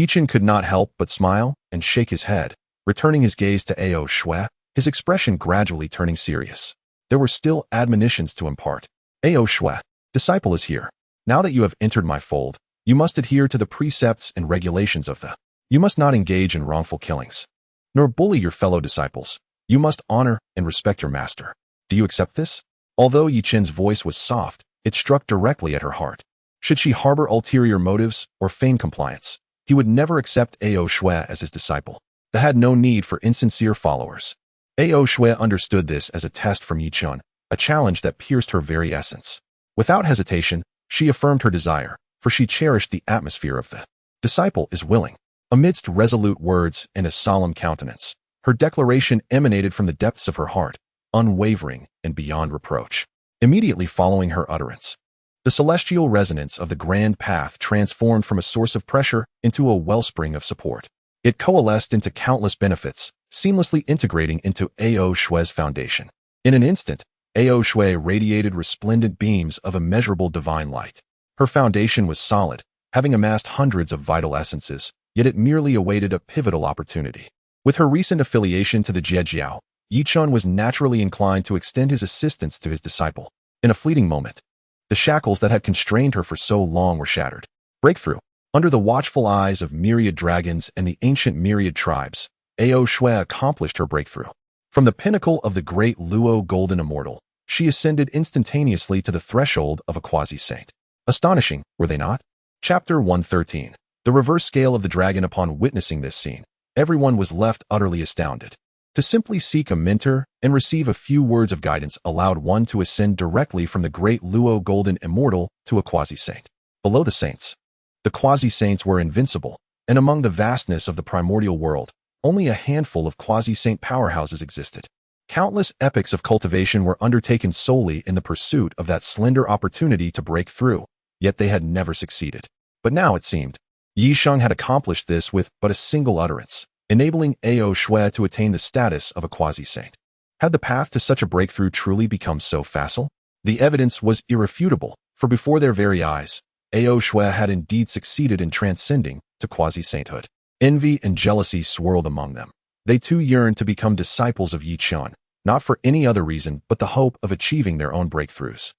Chen could not help but smile and shake his head, returning his gaze to Ao Shui, his expression gradually turning serious. There were still admonitions to impart. Ao Shui, disciple is here. Now that you have entered my fold, you must adhere to the precepts and regulations of the. You must not engage in wrongful killings, nor bully your fellow disciples. You must honor and respect your master. Do you accept this? Although Chen's voice was soft, it struck directly at her heart. Should she harbor ulterior motives or feign compliance, he would never accept Ao Shui as his disciple. They had no need for insincere followers. Ao Shui understood this as a test from Chen, a challenge that pierced her very essence. Without hesitation, she affirmed her desire, for she cherished the atmosphere of the disciple is willing. Amidst resolute words and a solemn countenance, her declaration emanated from the depths of her heart, unwavering and beyond reproach. Immediately following her utterance, the celestial resonance of the grand path transformed from a source of pressure into a wellspring of support. It coalesced into countless benefits, seamlessly integrating into Ao Shui's foundation. In an instant, Ao Shui radiated resplendent beams of immeasurable divine light. Her foundation was solid, having amassed hundreds of vital essences, yet it merely awaited a pivotal opportunity. With her recent affiliation to the Jie Sect, Chen was naturally inclined to extend his assistance to his disciple. In a fleeting moment, the shackles that had constrained her for so long were shattered. Breakthrough. Under the watchful eyes of myriad dragons and the ancient myriad tribes, Ao Shui accomplished her breakthrough. From the pinnacle of the great Luo Golden Immortal, she ascended instantaneously to the threshold of a quasi-saint. Astonishing, were they not? Chapter 113. The reverse scale of the dragon. Upon witnessing this scene, everyone was left utterly astounded. To simply seek a mentor and receive a few words of guidance allowed one to ascend directly from the great Luo Golden Immortal to a quasi-saint. Below the saints, the quasi-saints were invincible, and among the vastness of the primordial world, only a handful of quasi-saint powerhouses existed. Countless epochs of cultivation were undertaken solely in the pursuit of that slender opportunity to break through, yet they had never succeeded. But now it seemed, Chen had accomplished this with but a single utterance, enabling Ao Shui to attain the status of a quasi-saint. Had the path to such a breakthrough truly become so facile? The evidence was irrefutable, for before their very eyes, Ao Shui had indeed succeeded in transcending to quasi-sainthood. Envy and jealousy swirled among them. They too yearned to become disciples of Chen, not for any other reason but the hope of achieving their own breakthroughs.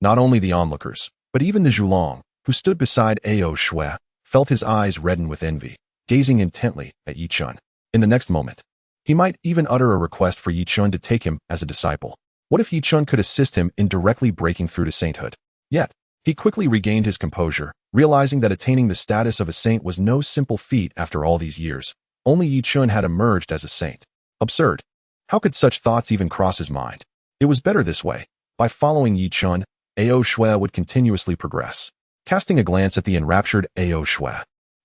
Not only the onlookers, but even the Zhulong, who stood beside Ao Shui, felt his eyes redden with envy, gazing intently at Yi Chun. In the next moment, he might even utter a request for Yi Chun to take him as a disciple. What if Yi Chun could assist him in directly breaking through to sainthood? Yet, he quickly regained his composure, realizing that attaining the status of a saint was no simple feat after all these years. Only Yi Chun had emerged as a saint. Absurd. How could such thoughts even cross his mind? It was better this way. By following Yi Chun, Ao Shui would continuously progress. Casting a glance at the enraptured Ao Shui,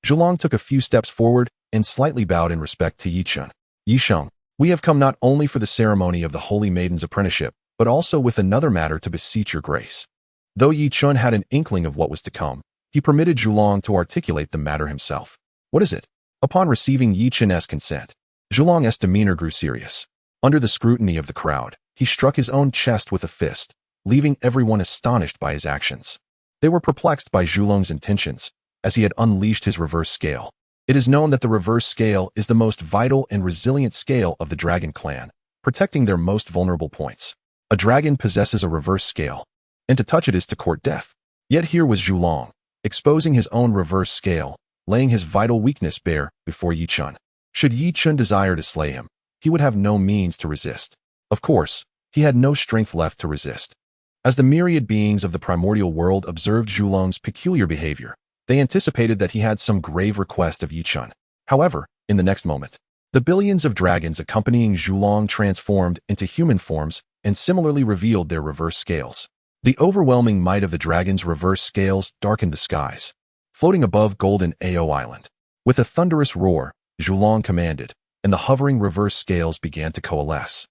Shouyang took a few steps forward and slightly bowed in respect to Yi Chun. Yi Sheng, we have come not only for the ceremony of the Holy Maiden's apprenticeship, but also with another matter to beseech your grace. Though Yi Chun had an inkling of what was to come, he permitted Shouyang to articulate the matter himself. What is it? Upon receiving Yi Chun's consent, Shouyang's demeanor grew serious. Under the scrutiny of the crowd, he struck his own chest with a fist, leaving everyone astonished by his actions. They were perplexed by Shouyang's intentions, as he had unleashed his reverse scale. It is known that the reverse scale is the most vital and resilient scale of the dragon clan, protecting their most vulnerable points. A dragon possesses a reverse scale, and to touch it is to court death. Yet here was Shouyang, exposing his own reverse scale, laying his vital weakness bare before Yi Chun. Should Yi Chun desire to slay him, he would have no means to resist. Of course, he had no strength left to resist. As the myriad beings of the primordial world observed Shouyang's peculiar behavior, they anticipated that he had some grave request of Yi Chun. However, in the next moment, the billions of dragons accompanying Shouyang transformed into human forms and similarly revealed their reverse scales. The overwhelming might of the dragon's reverse scales darkened the skies, floating above golden Ao Island. With a thunderous roar, Shouyang commanded, and the hovering reverse scales began to coalesce,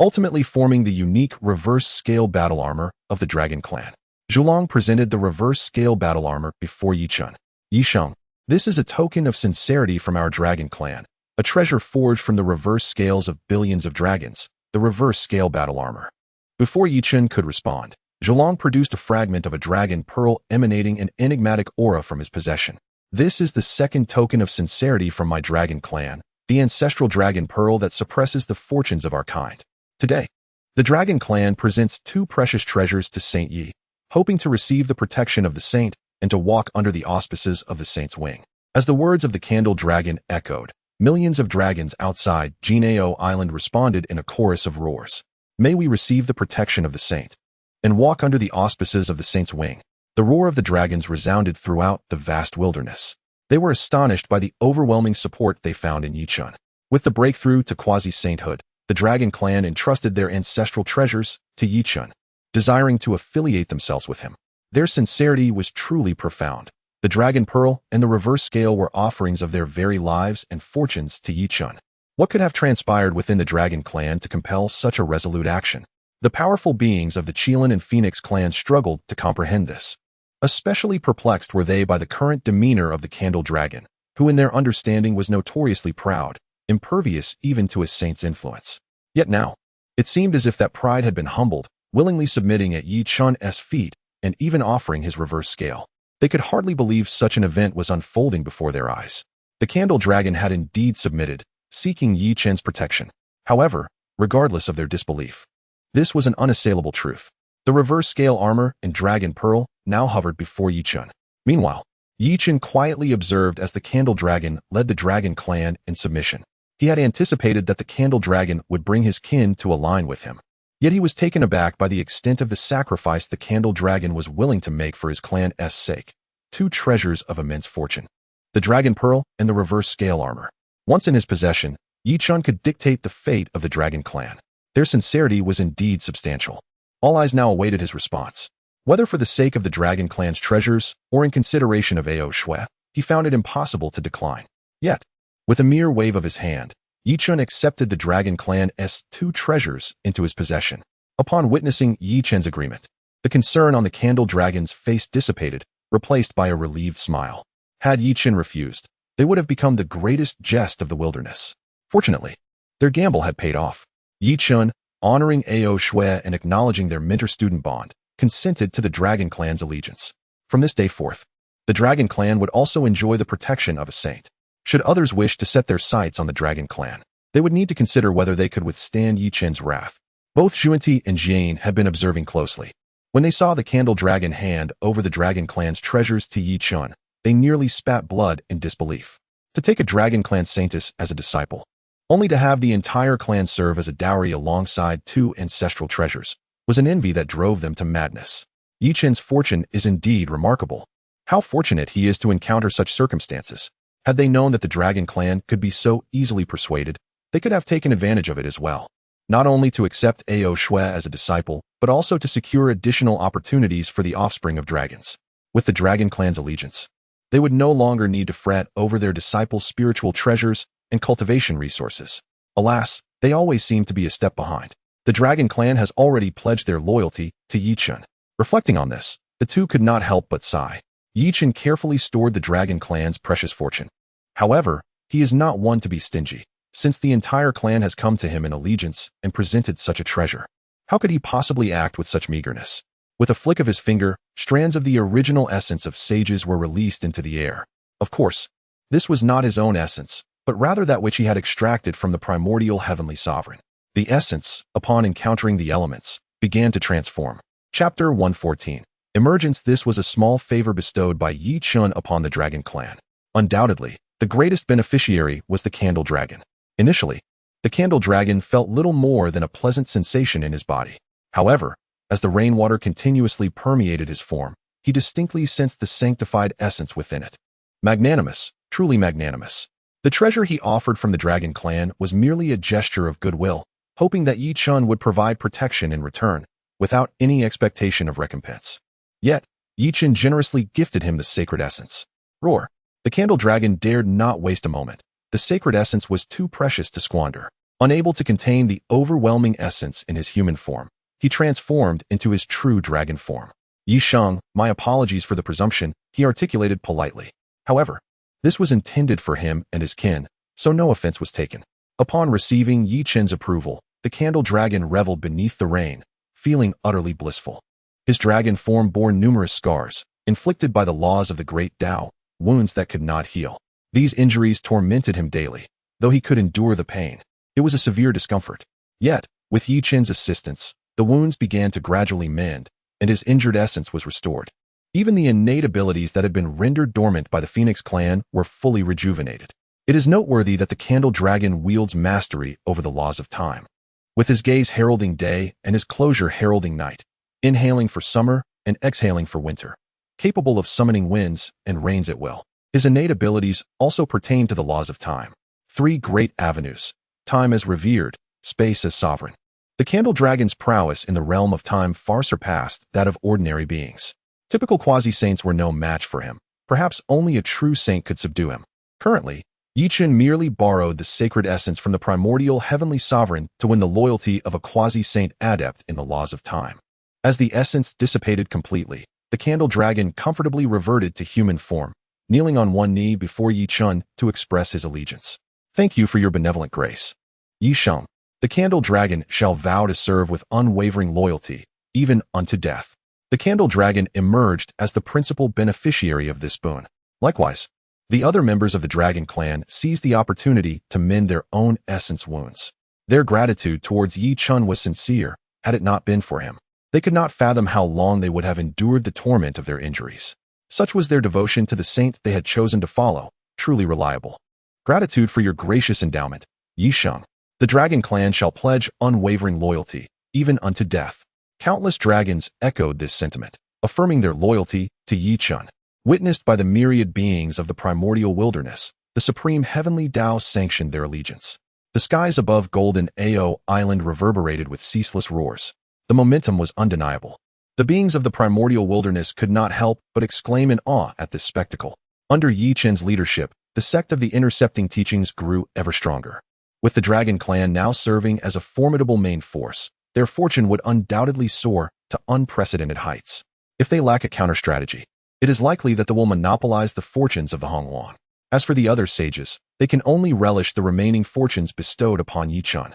ultimately forming the unique reverse scale battle armor of the dragon clan. Shouyang presented the reverse scale battle armor before Yi Chun. Yi Sheng, this is a token of sincerity from our dragon clan, a treasure forged from the reverse scales of billions of dragons, the reverse scale battle armor. Before Yi Chun could respond, Shouyang produced a fragment of a dragon pearl emanating an enigmatic aura from his possession. This is the second token of sincerity from my dragon clan, the ancestral dragon pearl that suppresses the fortunes of our kind. Today, the dragon clan presents two precious treasures to Saint Yi, hoping to receive the protection of the saint and to walk under the auspices of the saint's wing. As the words of the candle dragon echoed, millions of dragons outside Jinao Island responded in a chorus of roars. May we receive the protection of the saint and walk under the auspices of the saint's wing. The roar of the dragons resounded throughout the vast wilderness. They were astonished by the overwhelming support they found in Yi Chun. With the breakthrough to quasi-sainthood, the dragon clan entrusted their ancestral treasures to Yi Chun, desiring to affiliate themselves with him. Their sincerity was truly profound. The dragon pearl and the reverse scale were offerings of their very lives and fortunes to Yi Chun. What could have transpired within the dragon clan to compel such a resolute action? The powerful beings of the Qilin and Phoenix clans struggled to comprehend this. Especially perplexed were they by the current demeanor of the candle dragon, who in their understanding was notoriously proud, impervious even to a saint's influence. Yet now, it seemed as if that pride had been humbled, willingly submitting at Yi Chun's feet and even offering his reverse scale. They could hardly believe such an event was unfolding before their eyes. The candle dragon had indeed submitted, seeking Yi Chun's protection. However, regardless of their disbelief, this was an unassailable truth. The reverse scale armor and dragon pearl now hovered before Yi Chun. Meanwhile, Yi Chun quietly observed as the candle dragon led the dragon clan in submission. He had anticipated that the candle dragon would bring his kin to align with him. Yet he was taken aback by the extent of the sacrifice the candle dragon was willing to make for his clan's sake. Two treasures of immense fortune, the dragon pearl and the reverse scale armor. Once in his possession, Yi Chun could dictate the fate of the dragon clan. Their sincerity was indeed substantial. All eyes now awaited his response. Whether for the sake of the dragon clan's treasures or in consideration of Ao Shui, he found it impossible to decline. Yet, with a mere wave of his hand, Yi Chun accepted the dragon clan's two treasures into his possession. Upon witnessing Yi Chun's agreement, the concern on the candle dragon's face dissipated, replaced by a relieved smile. Had Yi Chun refused, they would have become the greatest jest of the wilderness. Fortunately, their gamble had paid off. Yi Chun, honoring Ao Shui and acknowledging their mentor-student bond, consented to the dragon clan's allegiance. From this day forth, the dragon clan would also enjoy the protection of a saint. Should others wish to set their sights on the dragon clan, they would need to consider whether they could withstand Yi Chun's wrath. Both Xuanti and Jian had been observing closely. When they saw the candle dragon hand over the dragon clan's treasures to Yi Chun, they nearly spat blood in disbelief. To take a dragon clan saintess as a disciple, only to have the entire clan serve as a dowry alongside 2 ancestral treasures, was an envy that drove them to madness. Yi Chen's fortune is indeed remarkable. How fortunate he is to encounter such circumstances. Had they known that the dragon clan could be so easily persuaded, they could have taken advantage of it as well. Not only to accept Ao Shui as a disciple, but also to secure additional opportunities for the offspring of dragons. With the dragon clan's allegiance, they would no longer need to fret over their disciples' spiritual treasures and cultivation resources. Alas, they always seem to be a step behind. The dragon clan has already pledged their loyalty to Yi Chen. Reflecting on this, the two could not help but sigh. Yi Chen carefully stored the dragon clan's precious fortune. However, he is not one to be stingy, since the entire clan has come to him in allegiance and presented such a treasure. How could he possibly act with such meagerness? With a flick of his finger, strands of the original essence of sages were released into the air. Of course, this was not his own essence, but rather that which he had extracted from the primordial heavenly sovereign. The essence, upon encountering the elements, began to transform. Chapter 114. Emergence. This was a small favor bestowed by Yi Chen upon the dragon clan. Undoubtedly, the greatest beneficiary was the candle dragon. Initially, the candle dragon felt little more than a pleasant sensation in his body. However, as the rainwater continuously permeated his form, he distinctly sensed the sanctified essence within it. Magnanimous, truly magnanimous. The treasure he offered from the dragon clan was merely a gesture of goodwill, hoping that Yi Chen would provide protection in return, without any expectation of recompense. Yet, Yi Chen generously gifted him the sacred essence. Roar! The candle dragon dared not waste a moment. The sacred essence was too precious to squander. Unable to contain the overwhelming essence in his human form, he transformed into his true dragon form. Yi Sheng, my apologies for the presumption, he articulated politely. However, this was intended for him and his kin, so no offense was taken. Upon receiving Yi Chen's approval, the candle dragon reveled beneath the rain, feeling utterly blissful. His dragon form bore numerous scars, inflicted by the laws of the great Tao, wounds that could not heal. These injuries tormented him daily, though he could endure the pain. It was a severe discomfort. Yet, with Yi Chen's assistance, the wounds began to gradually mend, and his injured essence was restored. Even the innate abilities that had been rendered dormant by the Phoenix clan were fully rejuvenated. It is noteworthy that the candle dragon wields mastery over the laws of time. With his gaze heralding day and his closure heralding night, inhaling for summer and exhaling for winter, capable of summoning winds and rains at will. His innate abilities also pertain to the laws of time. 3 great avenues: time as revered, space as sovereign. The candle dragon's prowess in the realm of time far surpassed that of ordinary beings. Typical quasi-saints were no match for him. Perhaps only a true saint could subdue him. Currently, Yi Chen merely borrowed the sacred essence from the primordial heavenly sovereign to win the loyalty of a quasi-saint adept in the laws of time. As the essence dissipated completely, the candle dragon comfortably reverted to human form, kneeling on one knee before Yi Chen to express his allegiance. Thank you for your benevolent grace. Yi Sheng, the candle dragon shall vow to serve with unwavering loyalty, even unto death. The candle dragon emerged as the principal beneficiary of this boon. Likewise, the other members of the dragon clan seized the opportunity to mend their own essence wounds. Their gratitude towards Yi Chen was sincere, had it not been for him. They could not fathom how long they would have endured the torment of their injuries. Such was their devotion to the saint they had chosen to follow, truly reliable. Gratitude for your gracious endowment, Yi Sheng. The dragon clan shall pledge unwavering loyalty, even unto death. Countless dragons echoed this sentiment, affirming their loyalty to Yi Chen. Witnessed by the myriad beings of the primordial wilderness, the supreme heavenly Tao sanctioned their allegiance. The skies above Golden Ao Island reverberated with ceaseless roars. The momentum was undeniable. The beings of the primordial wilderness could not help but exclaim in awe at this spectacle. Under Yi Chen's leadership, the sect of the intercepting teachings grew ever stronger. With the dragon clan now serving as a formidable main force, their fortune would undoubtedly soar to unprecedented heights. If they lack a counter-strategy, it is likely that they will monopolize the fortunes of the Hongwang. As for the other sages, they can only relish the remaining fortunes bestowed upon Yi Chen.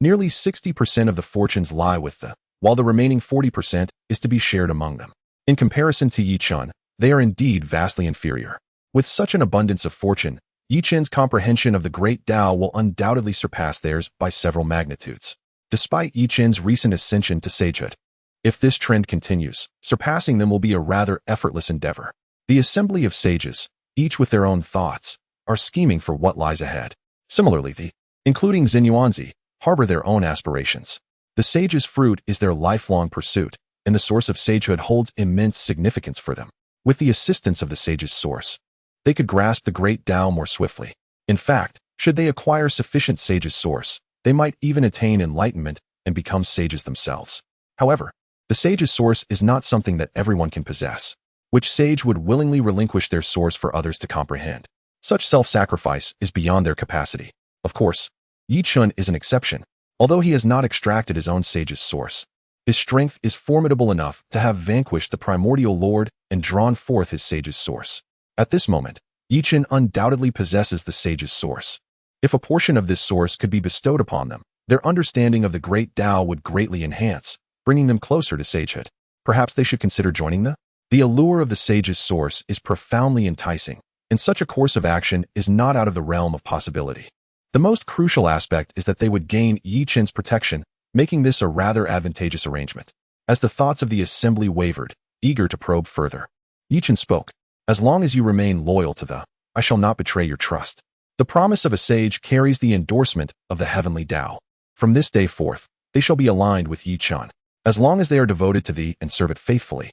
Nearly 60% of the fortunes lie with them, while the remaining 40% is to be shared among them. In comparison to Yi Chen, they are indeed vastly inferior. With such an abundance of fortune, Yi Chen's comprehension of the great Tao will undoubtedly surpass theirs by several magnitudes. Despite Yi Chen's recent ascension to sagehood, if this trend continues, surpassing them will be a rather effortless endeavor. The assembly of sages, each with their own thoughts, are scheming for what lies ahead. Similarly, including Xinyuanzi, harbor their own aspirations. The sage's fruit is their lifelong pursuit, and the source of sagehood holds immense significance for them. With the assistance of the sage's source, they could grasp the great Tao more swiftly. In fact, should they acquire sufficient sage's source, they might even attain enlightenment and become sages themselves. However, the sage's source is not something that everyone can possess. Which sage would willingly relinquish their source for others to comprehend? Such self-sacrifice is beyond their capacity. Of course, Chen is an exception. Although he has not extracted his own sage's source, his strength is formidable enough to have vanquished the Primordial Lord and drawn forth his sage's source. At this moment, Chen undoubtedly possesses the sage's source. If a portion of this source could be bestowed upon them, their understanding of the great Tao would greatly enhance, bringing them closer to sagehood. Perhaps they should consider joining them? The allure of the sage's source is profoundly enticing, and such a course of action is not out of the realm of possibility. The most crucial aspect is that they would gain Chen's protection, making this a rather advantageous arrangement. As the thoughts of the assembly wavered, eager to probe further, Chen spoke. As long as you remain loyal to I shall not betray your trust. The promise of a sage carries the endorsement of the heavenly Tao. From this day forth, they shall be aligned with Chen. As long as they are devoted to thee and serve it faithfully,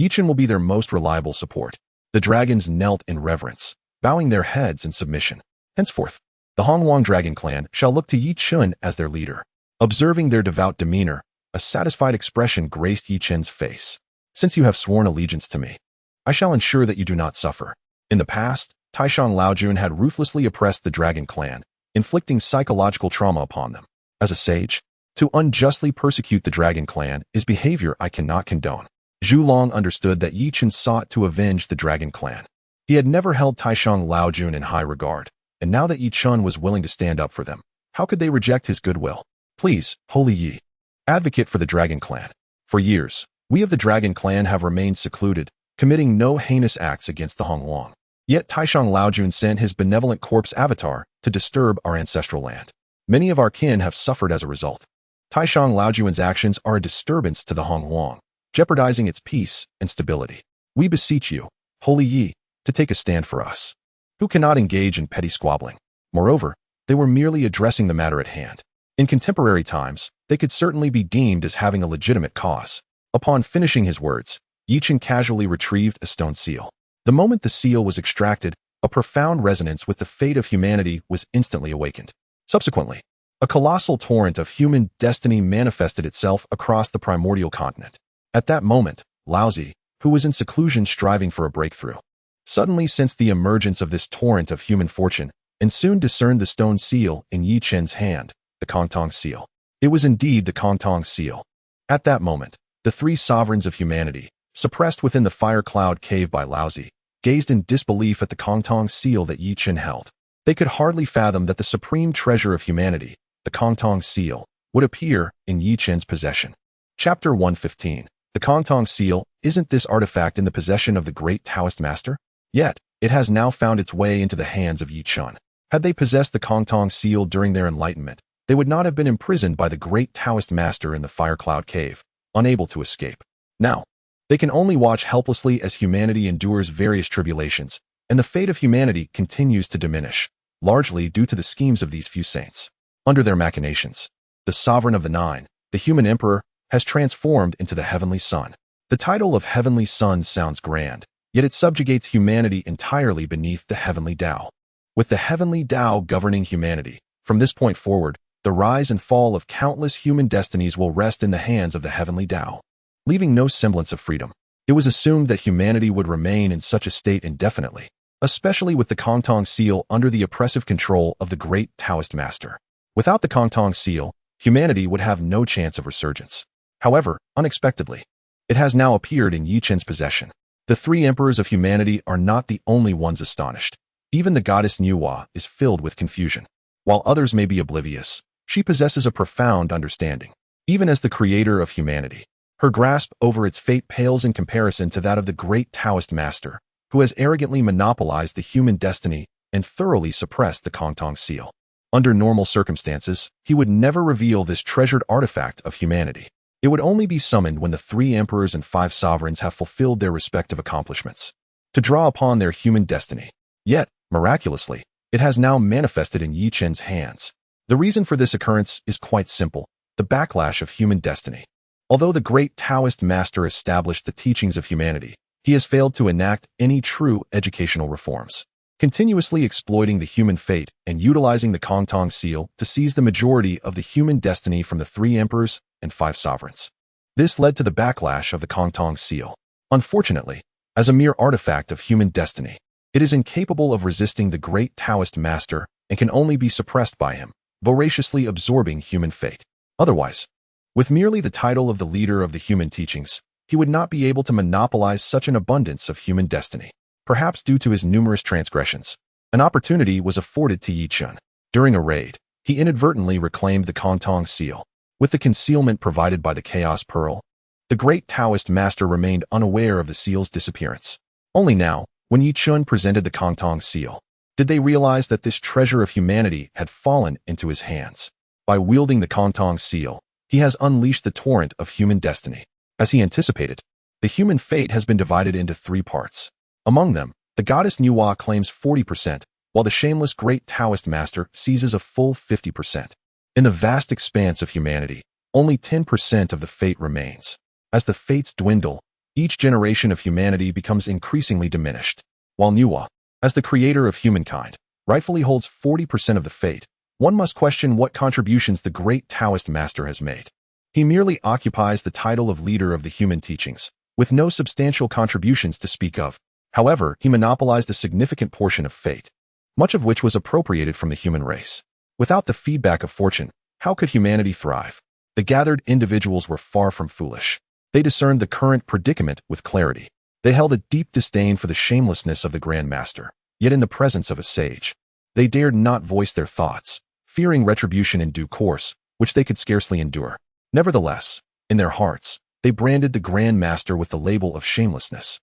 Chen will be their most reliable support. The dragons knelt in reverence, bowing their heads in submission. Henceforth, the Hongwang dragon clan shall look to Chen as their leader. Observing their devout demeanor, a satisfied expression graced Chen's face. Since you have sworn allegiance to me, I shall ensure that you do not suffer. In the past, Taishang Laojun had ruthlessly oppressed the dragon clan, inflicting psychological trauma upon them. As a sage, to unjustly persecute the dragon clan is behavior I cannot condone. Zhu Long understood that Chen sought to avenge the dragon clan. He had never held Taishang Laojun in high regard, and now that Chen was willing to stand up for them, how could they reject his goodwill? Please, Holy Yi, advocate for the dragon clan. For years, we of the dragon clan have remained secluded, committing no heinous acts against the Hongwang. Yet Taishang Laojun sent his benevolent corpse avatar to disturb our ancestral land. Many of our kin have suffered as a result. Taishang Laojun's actions are a disturbance to the Hongwang, jeopardizing its peace and stability. We beseech you, Holy Yi, to take a stand for us, who cannot engage in petty squabbling. Moreover, they were merely addressing the matter at hand. In contemporary times, they could certainly be deemed as having a legitimate cause. Upon finishing his words, Chen casually retrieved a stone seal. The moment the seal was extracted, a profound resonance with the fate of humanity was instantly awakened. Subsequently, a colossal torrent of human destiny manifested itself across the primordial continent. At that moment, Laozi, who was in seclusion striving for a breakthrough, suddenly sensed the emergence of this torrent of human fortune and soon discerned the stone seal in Chen's hand, the Kongtong seal. It was indeed the Kongtong seal. At that moment, the three sovereigns of humanity, suppressed within the fire cloud cave by Laozi, gazed in disbelief at the Kongtong seal that Chen held. They could hardly fathom that the supreme treasure of humanity, the Kongtong seal, would appear in Chen's possession. Chapter 115. The Kongtong seal, isn't this artifact in the possession of the great Taoist master? Yet, it has now found its way into the hands of Chen. Had they possessed the Kongtong seal during their enlightenment, they would not have been imprisoned by the great Taoist master in the fire cloud cave, unable to escape. Now, they can only watch helplessly as humanity endures various tribulations, and the fate of humanity continues to diminish, largely due to the schemes of these few saints. Under their machinations, the sovereign of the nine, the human emperor, has transformed into the heavenly sun. The title of heavenly sun sounds grand, yet it subjugates humanity entirely beneath the heavenly Tao. With the heavenly Tao governing humanity, from this point forward, the rise and fall of countless human destinies will rest in the hands of the heavenly Tao, leaving no semblance of freedom. It was assumed that humanity would remain in such a state indefinitely, especially with the Kongtong seal under the oppressive control of the great Taoist master. Without the Kongtong seal, humanity would have no chance of resurgence. However, unexpectedly, it has now appeared in Chen's possession. The three emperors of humanity are not the only ones astonished. Even the goddess Nuwa is filled with confusion. While others may be oblivious, she possesses a profound understanding. Even as the creator of humanity, her grasp over its fate pales in comparison to that of the great Taoist master, who has arrogantly monopolized the human destiny and thoroughly suppressed the Kongtong seal. Under normal circumstances, he would never reveal this treasured artifact of humanity. It would only be summoned when the three emperors and 5 sovereigns have fulfilled their respective accomplishments. to draw upon their human destiny. Yet, miraculously, it has now manifested in Yi Chen's hands. The reason for this occurrence is quite simple: the backlash of human destiny. Although the great Taoist master established the teachings of humanity, he has failed to enact any true educational reforms, continuously exploiting the human fate and utilizing the Kongtong seal to seize the majority of the human destiny from the 3 emperors and 5 sovereigns. This led to the backlash of the Kongtong seal. Unfortunately, as a mere artifact of human destiny, it is incapable of resisting the great Taoist master and can only be suppressed by him, voraciously absorbing human fate. Otherwise, with merely the title of the leader of the human teachings, he would not be able to monopolize such an abundance of human destiny. Perhaps due to his numerous transgressions, an opportunity was afforded to Yi Chen. During a raid, he inadvertently reclaimed the Kongtong seal. With the concealment provided by the Chaos Pearl, the great Taoist master remained unaware of the seal's disappearance. Only now, when Yi Chen presented the Kongtong seal, did they realize that this treasure of humanity had fallen into his hands. By wielding the Kongtong seal, he has unleashed the torrent of human destiny. As he anticipated, the human fate has been divided into 3 parts. Among them, the goddess Nuwa claims 40%, while the shameless great Taoist master seizes a full 50%. In the vast expanse of humanity, only 10% of the fate remains. As the fates dwindle, each generation of humanity becomes increasingly diminished. While Nuwa, as the creator of humankind, rightfully holds 40% of the fate, one must question what contributions the great Taoist master has made. He merely occupies the title of leader of the human teachings, with no substantial contributions to speak of. However, he monopolized a significant portion of fate, much of which was appropriated from the human race. Without the feedback of fortune, how could humanity thrive? The gathered individuals were far from foolish. They discerned the current predicament with clarity. They held a deep disdain for the shamelessness of the Grand Master, yet in the presence of a sage, they dared not voice their thoughts, fearing retribution in due course, which they could scarcely endure. Nevertheless, in their hearts, they branded the Grand Master with the label of shamelessness.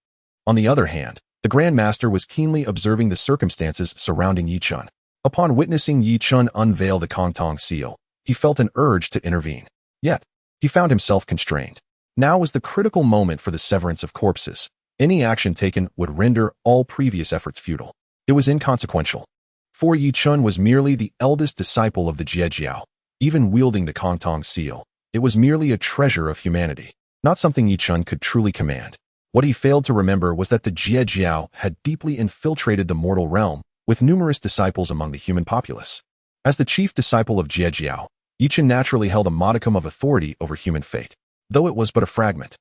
On the other hand, the Grand Master was keenly observing the circumstances surrounding Yi Chen. Upon witnessing Yi Chen unveil the Kongtong seal, he felt an urge to intervene. Yet, he found himself constrained. Now was the critical moment for the severance of corpses. Any action taken would render all previous efforts futile. It was inconsequential. For Yi Chen was merely the eldest disciple of the Jie Sect. Even wielding the Kongtong seal, it was merely a treasure of humanity, not something Yi Chen could truly command. What he failed to remember was that the Jie Sect had deeply infiltrated the mortal realm, with numerous disciples among the human populace. As the chief disciple of Jie Sect, Yi Chen naturally held a modicum of authority over human fate, though it was but a fragment.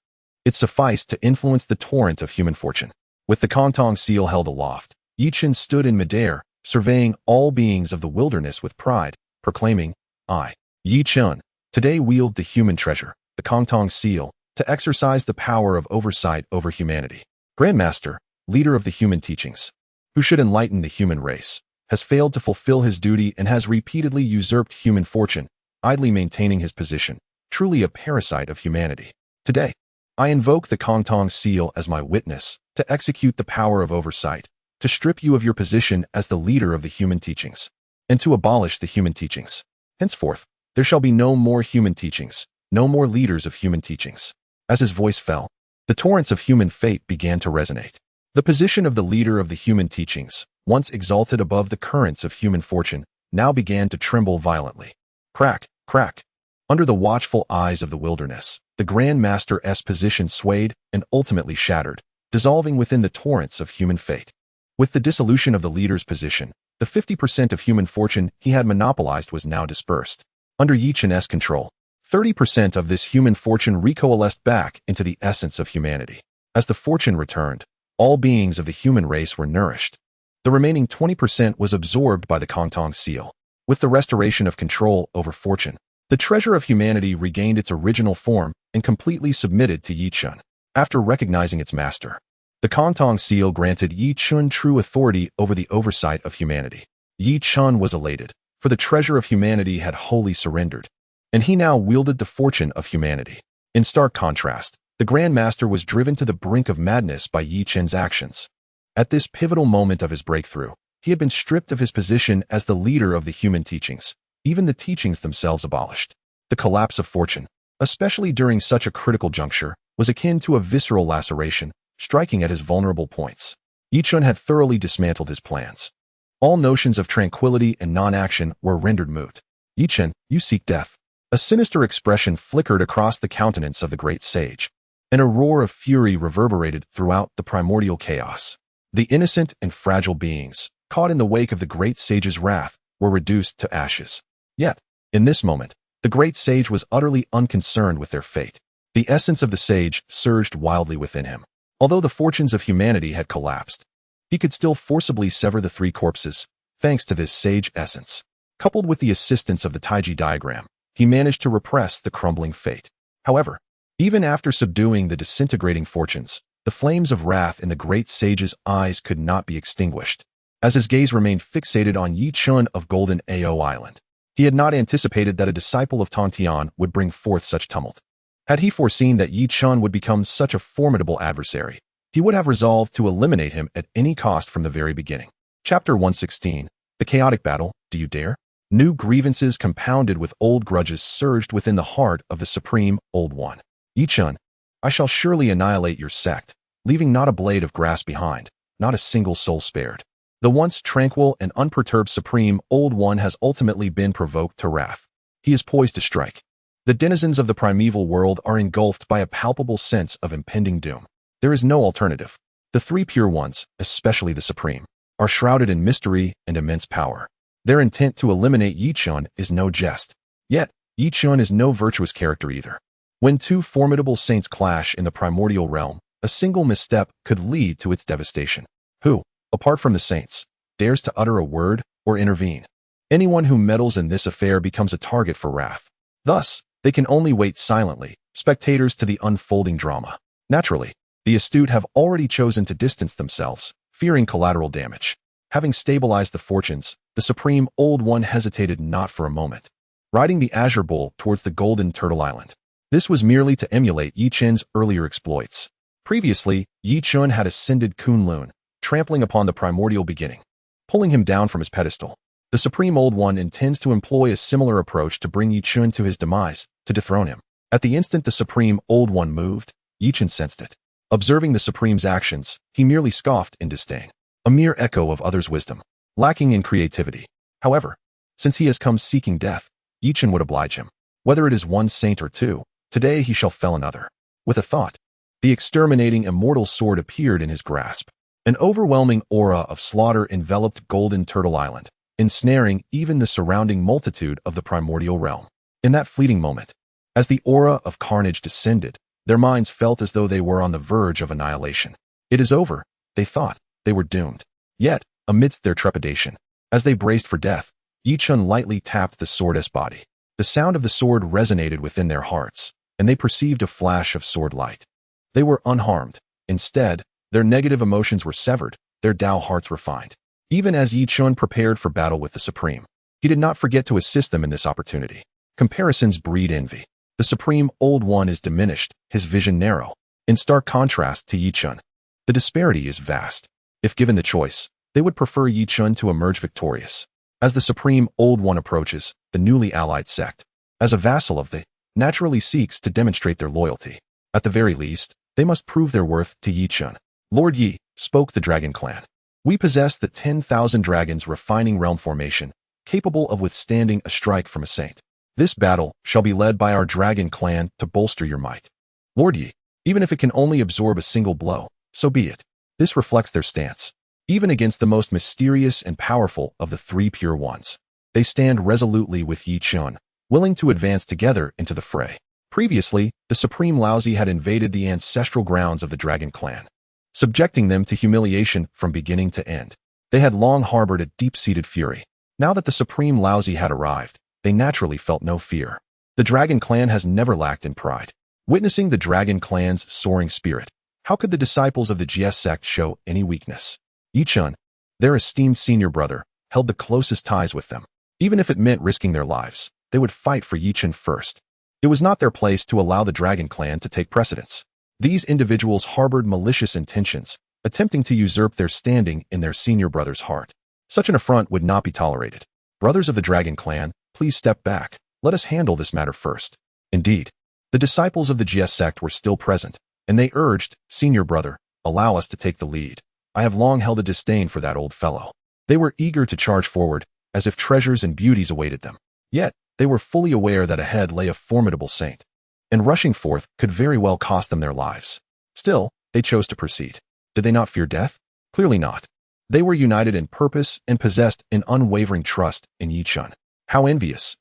It sufficed to influence the torrent of human fortune. With the Kongtong seal held aloft, Yi Chen stood in midair, surveying all beings of the wilderness with pride, proclaiming, "I, Yi Chen, today wield the human treasure, the Kongtong seal, to exercise the power of oversight over humanity. Grandmaster, leader of the human teachings, who should enlighten the human race, has failed to fulfill his duty and has repeatedly usurped human fortune, idly maintaining his position, truly a parasite of humanity. Today, I invoke the Kongtong seal as my witness to execute the power of oversight, to strip you of your position as the leader of the human teachings, and to abolish the human teachings. Henceforth, there shall be no more human teachings, no more leaders of human teachings." As his voice fell, the torrents of human fate began to resonate. The position of the leader of the human teachings, once exalted above the currents of human fortune, now began to tremble violently. Crack, crack. Under the watchful eyes of the wilderness, the Grand Master's position swayed and ultimately shattered, dissolving within the torrents of human fate. With the dissolution of the leader's position, the 50% of human fortune he had monopolized was now dispersed. Under Yi Chen's control, 30% of this human fortune recoalesced back into the essence of humanity. As the fortune returned, all beings of the human race were nourished. The remaining 20% was absorbed by the Kongtong seal. With the restoration of control over fortune, the treasure of humanity regained its original form and completely submitted to Yi Chen. After recognizing its master, the Kongtong seal granted Yi Chen true authority over the oversight of humanity. Yi Chen was elated, for the treasure of humanity had wholly surrendered, and he now wielded the fortune of humanity. In stark contrast, the Grand Master was driven to the brink of madness by Yi Chen's actions. At this pivotal moment of his breakthrough, he had been stripped of his position as the leader of the human teachings, even the teachings themselves abolished. The collapse of fortune, especially during such a critical juncture, was akin to a visceral laceration, striking at his vulnerable points. Chen had thoroughly dismantled his plans. All notions of tranquility and non-action were rendered moot. Chen, you seek death. A sinister expression flickered across the countenance of the great sage, and a roar of fury reverberated throughout the primordial chaos. The innocent and fragile beings, caught in the wake of the great sage's wrath, were reduced to ashes. Yet, in this moment, the great sage was utterly unconcerned with their fate. The essence of the sage surged wildly within him. Although the fortunes of humanity had collapsed, he could still forcibly sever the three corpses, thanks to this sage essence. Coupled with the assistance of the Taiji diagram, he managed to repress the crumbling fate. However, even after subduing the disintegrating fortunes, the flames of wrath in the great sage's eyes could not be extinguished, as his gaze remained fixated on Chen of Golden Ao Island. He had not anticipated that a disciple of Tongtian would bring forth such tumult. Had he foreseen that Chen would become such a formidable adversary, he would have resolved to eliminate him at any cost from the very beginning. Chapter 116. The Chaotic Battle, Do You Dare? New grievances compounded with old grudges surged within the heart of the Supreme Old One. Chen, I shall surely annihilate your sect, leaving not a blade of grass behind, not a single soul spared. The once tranquil and unperturbed Supreme Old One has ultimately been provoked to wrath. He is poised to strike. The denizens of the primeval world are engulfed by a palpable sense of impending doom. There is no alternative. The three pure ones, especially the Supreme, are shrouded in mystery and immense power. Their intent to eliminate Chen is no jest. Yet, Chen is no virtuous character either. When two formidable saints clash in the primordial realm, a single misstep could lead to its devastation. Who, apart from the saints, dares to utter a word or intervene? Anyone who meddles in this affair becomes a target for wrath. Thus, they can only wait silently, spectators to the unfolding drama. Naturally, the astute have already chosen to distance themselves, fearing collateral damage. Having stabilized the fortunes, the Supreme Old One hesitated not for a moment, riding the Azure Bull towards the Golden Turtle Island. This was merely to emulate Chen's earlier exploits. Previously, Chen had ascended Kunlun, trampling upon the primordial beginning, pulling him down from his pedestal. The Supreme Old One intends to employ a similar approach to bring Chen to his demise, to dethrone him. At the instant the Supreme Old One moved, Chen sensed it. Observing the Supreme's actions, he merely scoffed in disdain, a mere echo of others' wisdom, lacking in creativity. However, since he has come seeking death, Chen would oblige him. Whether it is one saint or two, today he shall fell another. With a thought, the exterminating immortal sword appeared in his grasp. An overwhelming aura of slaughter enveloped Golden Turtle Island, ensnaring even the surrounding multitude of the primordial realm. In that fleeting moment, as the aura of carnage descended, their minds felt as though they were on the verge of annihilation. It is over, they thought. They were doomed. Yet, amidst their trepidation, as they braced for death, Chen lightly tapped the sword's body. The sound of the sword resonated within their hearts, and they perceived a flash of sword light. They were unharmed. Instead, their negative emotions were severed, their Tao hearts refined. Even as Chen prepared for battle with the Supreme, he did not forget to assist them in this opportunity. Comparisons breed envy. The Supreme Old One is diminished, his vision narrow, in stark contrast to Chen. The disparity is vast. If given the choice, they would prefer Chen to emerge victorious. As the Supreme Old One approaches, the newly allied sect, as a vassal of the, naturally seeks to demonstrate their loyalty. At the very least, they must prove their worth to Chen. Lord Yi, spoke the Dragon Clan. We possess the 10,000 dragons refining realm formation, capable of withstanding a strike from a saint. This battle shall be led by our Dragon Clan to bolster your might. Lord Yi, even if it can only absorb a single blow, so be it. This reflects their stance. Even against the most mysterious and powerful of the three pure ones, they stand resolutely with Chen, willing to advance together into the fray. Previously, the Supreme Laozi had invaded the ancestral grounds of the Dragon Clan, subjecting them to humiliation from beginning to end. They had long harbored a deep-seated fury. Now that the Supreme Laozi had arrived, they naturally felt no fear. The Dragon Clan has never lacked in pride. Witnessing the Dragon Clan's soaring spirit, how could the disciples of the Jie Sect show any weakness? Chen, their esteemed senior brother, held the closest ties with them. Even if it meant risking their lives, they would fight for Chen first. It was not their place to allow the Dragon Clan to take precedence. These individuals harbored malicious intentions, attempting to usurp their standing in their senior brother's heart. Such an affront would not be tolerated. Brothers of the Dragon Clan, please step back. Let us handle this matter first. Indeed, the disciples of the Jie Sect were still present, and they urged, Senior brother, allow us to take the lead. I have long held a disdain for that old fellow. They were eager to charge forward, as if treasures and beauties awaited them. Yet, they were fully aware that ahead lay a formidable saint, and rushing forth could very well cost them their lives. Still, they chose to proceed. Did they not fear death? Clearly not. They were united in purpose and possessed an unwavering trust in Yi Chen. How envious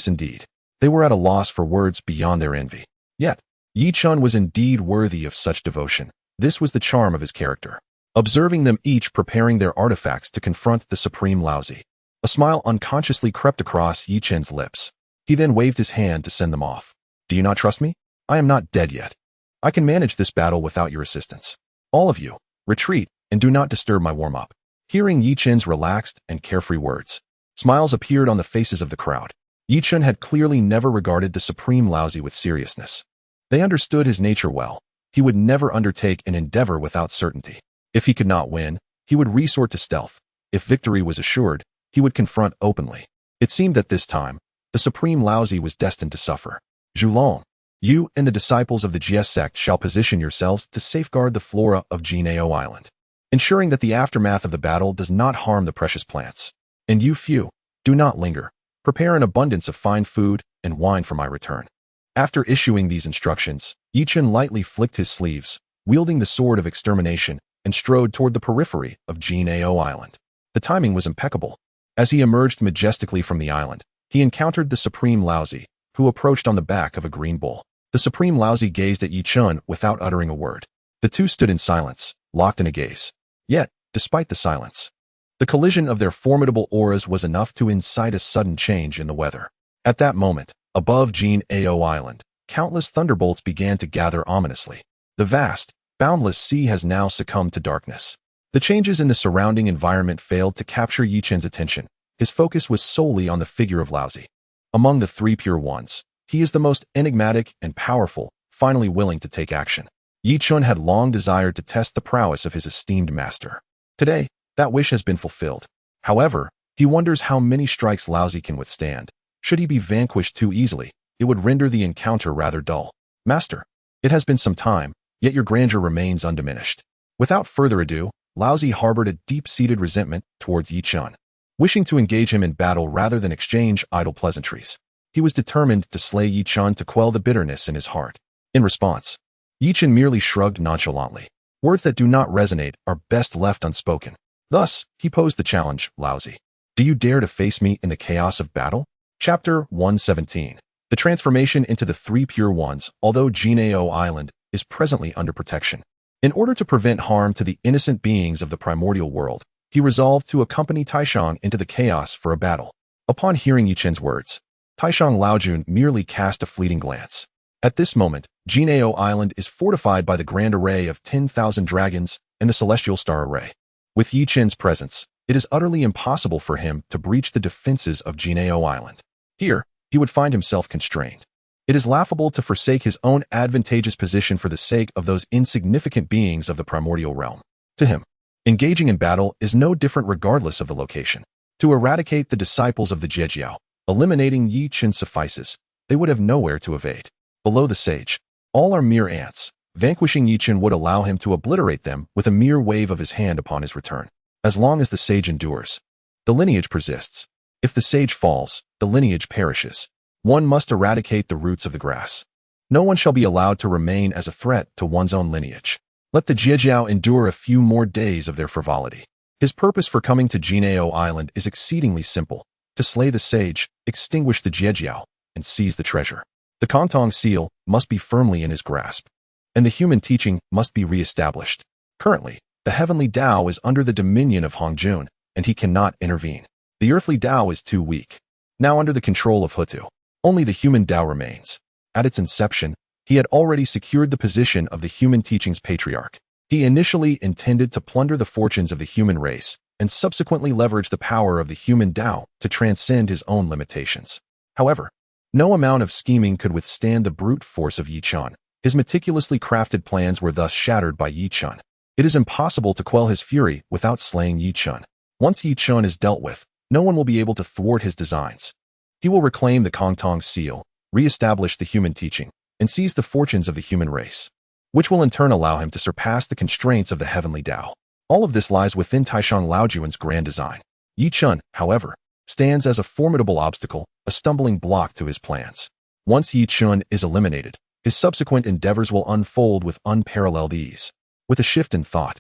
indeed. They were at a loss for words beyond their envy. Yet, Yi Chen was indeed worthy of such devotion. This was the charm of his character. Observing them each preparing their artifacts to confront the supreme Laozi, a smile unconsciously crept across Yi Chen's lips. He then waved his hand to send them off. Do you not trust me? I am not dead yet. I can manage this battle without your assistance. All of you, retreat and do not disturb my warm-up. Hearing Yi Chen's relaxed and carefree words, smiles appeared on the faces of the crowd. Yi Chen had clearly never regarded the supreme Laozi with seriousness. They understood his nature well. He would never undertake an endeavor without certainty. If he could not win, he would resort to stealth. If victory was assured, he would confront openly. It seemed that this time, the supreme Laozi was destined to suffer. Zhulong, you and the disciples of the Jie Sect shall position yourselves to safeguard the flora of Jinao Island, ensuring that the aftermath of the battle does not harm the precious plants. And you few, do not linger. Prepare an abundance of fine food and wine for my return. After issuing these instructions, Yi Chen lightly flicked his sleeves, wielding the sword of extermination, and strode toward the periphery of Jinao Island. The timing was impeccable. As he emerged majestically from the island, he encountered the supreme Laozi, who approached on the back of a green bull. The supreme Laozi gazed at Yi Chen without uttering a word. The two stood in silence, locked in a gaze. Yet, despite the silence, the collision of their formidable auras was enough to incite a sudden change in the weather. At that moment, above Jinao Island, countless thunderbolts began to gather ominously. The vast, boundless sea has now succumbed to darkness. The changes in the surrounding environment failed to capture Yi Chen's attention. His focus was solely on the figure of Laozi. Among the three pure ones, he is the most enigmatic and powerful, finally willing to take action. Yi Chen had long desired to test the prowess of his esteemed master. Today, that wish has been fulfilled. However, he wonders how many strikes Laozi can withstand. Should he be vanquished too easily, it would render the encounter rather dull. Master, it has been some time, yet your grandeur remains undiminished. Without further ado, Laozi harbored a deep-seated resentment towards Yi Chen, wishing to engage him in battle rather than exchange idle pleasantries. He was determined to slay Yi Chen to quell the bitterness in his heart. In response, Yi Chen merely shrugged nonchalantly. Words that do not resonate are best left unspoken. Thus, he posed the challenge, Laozi. Do you dare to face me in the chaos of battle? Chapter 117. The transformation into the three pure ones, although Jinao Island is presently under protection. In order to prevent harm to the innocent beings of the Primordial World, he resolved to accompany Taishang into the chaos for a battle. Upon hearing Yi Chen's words, Taishang Laojun merely cast a fleeting glance. At this moment, Jinao Island is fortified by the grand array of 10,000 dragons and the celestial star array. With Yi Chen's presence, it is utterly impossible for him to breach the defenses of Jinao Island. Here, he would find himself constrained. It is laughable to forsake his own advantageous position for the sake of those insignificant beings of the primordial realm. To him, engaging in battle is no different regardless of the location. To eradicate the disciples of the Jie Xiao, eliminating Yi Chen suffices. They would have nowhere to evade. Below the sage, all are mere ants. Vanquishing Yi Chen would allow him to obliterate them with a mere wave of his hand upon his return. As long as the sage endures, the lineage persists. If the sage falls, the lineage perishes. One must eradicate the roots of the grass. No one shall be allowed to remain as a threat to one's own lineage. Let the Jie Xiao endure a few more days of their frivolity. His purpose for coming to Jinao Island is exceedingly simple: to slay the sage, extinguish the Jie Xiao, and seize the treasure. The Kongtong seal must be firmly in his grasp, and the human teaching must be re-established. Currently, the heavenly Tao is under the dominion of Hongjun, and he cannot intervene. The earthly Tao is too weak. Now under the control of Hutu, only the human Tao remains. At its inception, he had already secured the position of the human teaching's patriarch. He initially intended to plunder the fortunes of the human race, and subsequently leverage the power of the human Tao to transcend his own limitations. However, no amount of scheming could withstand the brute force of Yi Chen. His meticulously crafted plans were thus shattered by Yi Chen. It is impossible to quell his fury without slaying Yi Chen. Once Yi Chen is dealt with, no one will be able to thwart his designs. He will reclaim the Kongtong seal, re-establish the human teaching, and seize the fortunes of the human race, which will in turn allow him to surpass the constraints of the heavenly Tao. All of this lies within Taishang Laojuan's grand design. Yi Chun, however, stands as a formidable obstacle, a stumbling block to his plans. Once Yi Chun is eliminated, his subsequent endeavors will unfold with unparalleled ease. With a shift in thought,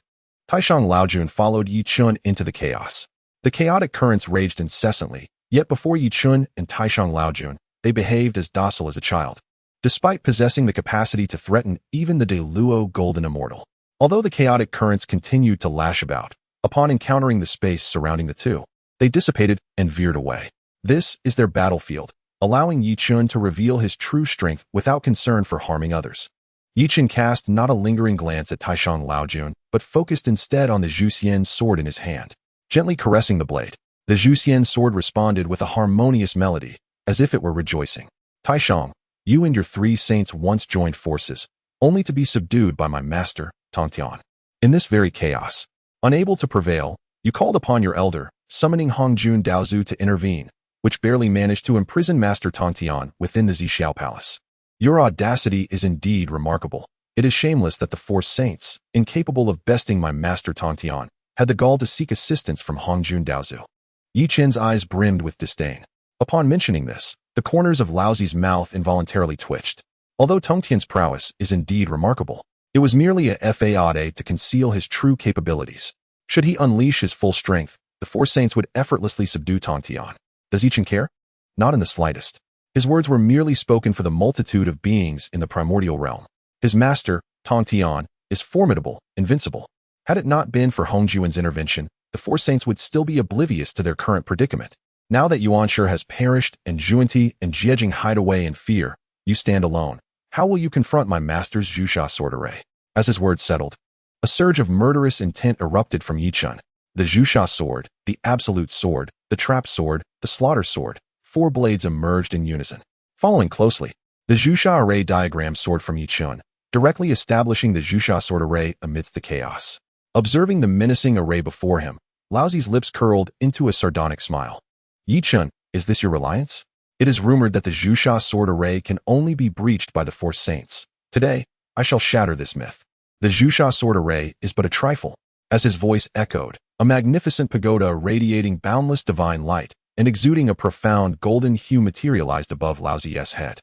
Taishang Laojun followed Yi Chun into the chaos. The chaotic currents raged incessantly, yet before Yi Chun and Taishang Laojun, they behaved as docile as a child, despite possessing the capacity to threaten even the Deluo Golden Immortal. Although the chaotic currents continued to lash about, upon encountering the space surrounding the two, they dissipated and veered away. This is their battlefield, allowing Yi Chun to reveal his true strength without concern for harming others. Yi Chun cast not a lingering glance at Taishang Laojun, but focused instead on the Zhuxian sword in his hand. Gently caressing the blade, the Zhuxian sword responded with a harmonious melody, as if it were rejoicing. Taishang, you and your 3 saints once joined forces, only to be subdued by my master, Tongtian. In this very chaos, unable to prevail, you called upon your elder, summoning Hongjun Daozu to intervene, which barely managed to imprison Master Tongtian within the San Xiao Palace. Your audacity is indeed remarkable. It is shameless that the 4 saints, incapable of besting my master Tongtian, had the gall to seek assistance from Hongjun Daozu. Yi Chen's eyes brimmed with disdain. Upon mentioning this, the corners of Lao Zi's mouth involuntarily twitched. Although Tongtian's prowess is indeed remarkable, it was merely a fade to conceal his true capabilities. Should he unleash his full strength, the 4 saints would effortlessly subdue Tongtian. Does Yi Chen care? Not in the slightest. His words were merely spoken for the multitude of beings in the primordial realm. His master, Tongtian, is formidable, invincible. Had it not been for Hongjuan's intervention, the 4 saints would still be oblivious to their current predicament. Now that Yuan Shi has perished and Zhuanti and Jiejing hide away in fear, you stand alone. How will you confront my master's Zhusha sword array? As his words settled, a surge of murderous intent erupted from Yi Chun. The Zhusha sword, the absolute sword, the trap sword, the slaughter sword, 4 blades emerged in unison. Following closely, the Zhusha array diagram soared from Yi Chun, directly establishing the Zhusha sword array amidst the chaos. Observing the menacing array before him, Lao Zi's lips curled into a sardonic smile. Yi Chun, is this your reliance? It is rumored that the Zhusha sword array can only be breached by the 4 saints. Today, I shall shatter this myth. The Zhusha sword array is but a trifle. As his voice echoed, a magnificent pagoda radiating boundless divine light and exuding a profound golden hue materialized above Lao Zi's head.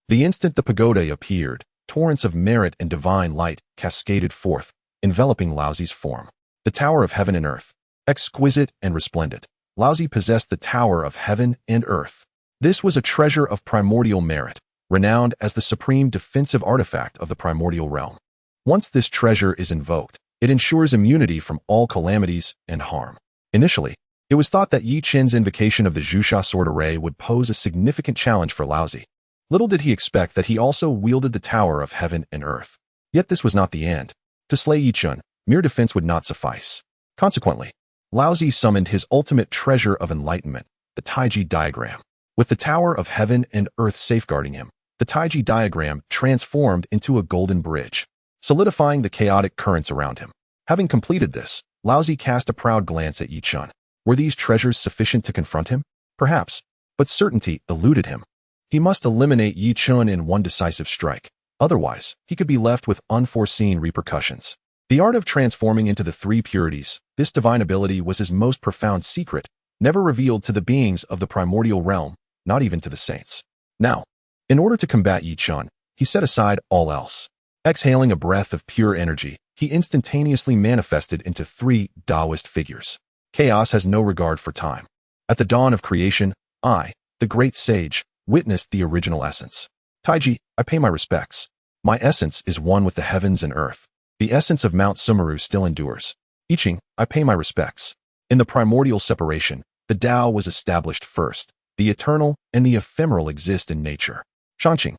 The instant the pagoda appeared, torrents of merit and divine light cascaded forth, enveloping Lao Zi's form. The Tower of Heaven and Earth. Exquisite and resplendent, Lao Zi possessed the Tower of Heaven and Earth. This was a treasure of primordial merit, renowned as the supreme defensive artifact of the primordial realm. Once this treasure is invoked, it ensures immunity from all calamities and harm. Initially, it was thought that Yi Chen's invocation of the Zhusha sword array would pose a significant challenge for Lao Zi. Little did he expect that he also wielded the Tower of Heaven and Earth. Yet this was not the end. To slay Yi Chun, mere defense would not suffice. Consequently, Lao Zi summoned his ultimate treasure of enlightenment, the Taiji diagram. With the Tower of Heaven and Earth safeguarding him, the Taiji diagram transformed into a golden bridge, solidifying the chaotic currents around him. Having completed this, Lao Zi cast a proud glance at Yi Chun. Were these treasures sufficient to confront him? Perhaps, but certainty eluded him. He must eliminate Yi Chun in one decisive strike. Otherwise, he could be left with unforeseen repercussions. The art of transforming into the 3 purities, this divine ability was his most profound secret, never revealed to the beings of the primordial realm, not even to the saints. Now, in order to combat Yi Chun, he set aside all else. Exhaling a breath of pure energy, he instantaneously manifested into 3 Taoist figures. Chaos has no regard for time. At the dawn of creation, I, the great sage, witnessed the original essence. Taiji, I pay my respects. My essence is one with the heavens and earth. The essence of Mount Xumi still endures. I Ching, I pay my respects. In the primordial separation, the Tao was established first. The eternal and the ephemeral exist in nature. Shangqing,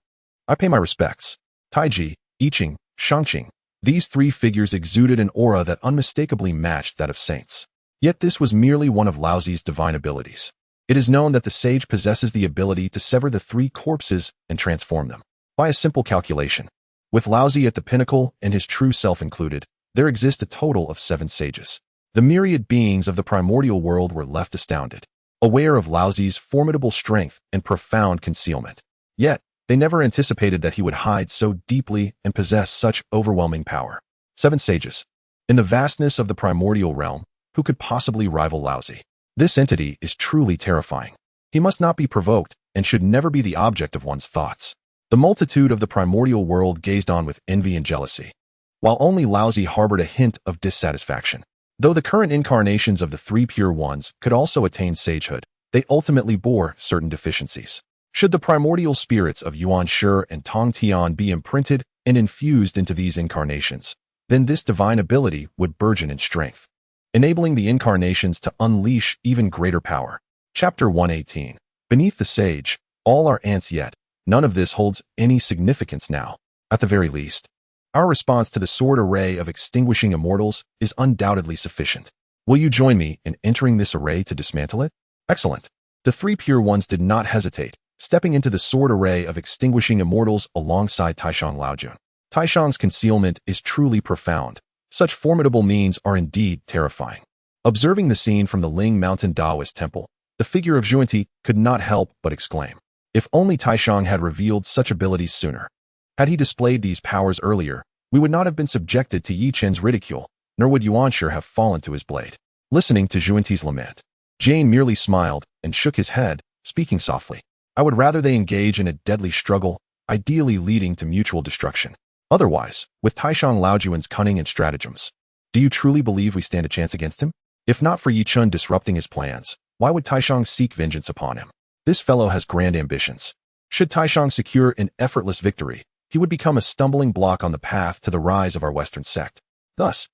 I pay my respects. Taiji, I Ching, Shangqing. These 3 figures exuded an aura that unmistakably matched that of saints. Yet this was merely one of Lao Zi's divine abilities. It is known that the sage possesses the ability to sever the 3 corpses and transform them. By a simple calculation, with Lao Zi at the pinnacle and his true self included, there exist a total of 7 sages. The myriad beings of the primordial world were left astounded, aware of Lao Zi's formidable strength and profound concealment. Yet, they never anticipated that he would hide so deeply and possess such overwhelming power. 7 sages. In the vastness of the primordial realm, who could possibly rival Laozi? This entity is truly terrifying. He must not be provoked and should never be the object of one's thoughts. The multitude of the primordial world gazed on with envy and jealousy, while only Laozi harbored a hint of dissatisfaction. Though the current incarnations of the three pure ones could also attain sagehood, they ultimately bore certain deficiencies. Should the primordial spirits of Yuan Shi and Tongtian be imprinted and infused into these incarnations, then this divine ability would burgeon in strength, enabling the incarnations to unleash even greater power. Chapter 118. Beneath the sage, all are ants yet. None of this holds any significance now. At the very least, our response to the sword array of extinguishing immortals is undoubtedly sufficient. Will you join me in entering this array to dismantle it? Excellent. The three pure ones did not hesitate, stepping into the sword array of extinguishing immortals alongside Taishang Laojun. Taishang's concealment is truly profound. Such formidable means are indeed terrifying. Observing the scene from the Ling Mountain Taoist temple, the figure of Zhuanti could not help but exclaim, if only Taishang had revealed such abilities sooner. Had he displayed these powers earlier, we would not have been subjected to Yi Chen's ridicule, nor would Yuan Shi have fallen to his blade. Listening to Zhuanti's lament, Jane merely smiled and shook his head, speaking softly. I would rather they engage in a deadly struggle, ideally leading to mutual destruction. Otherwise, with Taishang Laojuan's cunning and stratagems, do you truly believe we stand a chance against him? If not for Yi Chen disrupting his plans, why would Taishang seek vengeance upon him? This fellow has grand ambitions. Should Taishang secure an effortless victory, he would become a stumbling block on the path to the rise of our Western sect. Thus,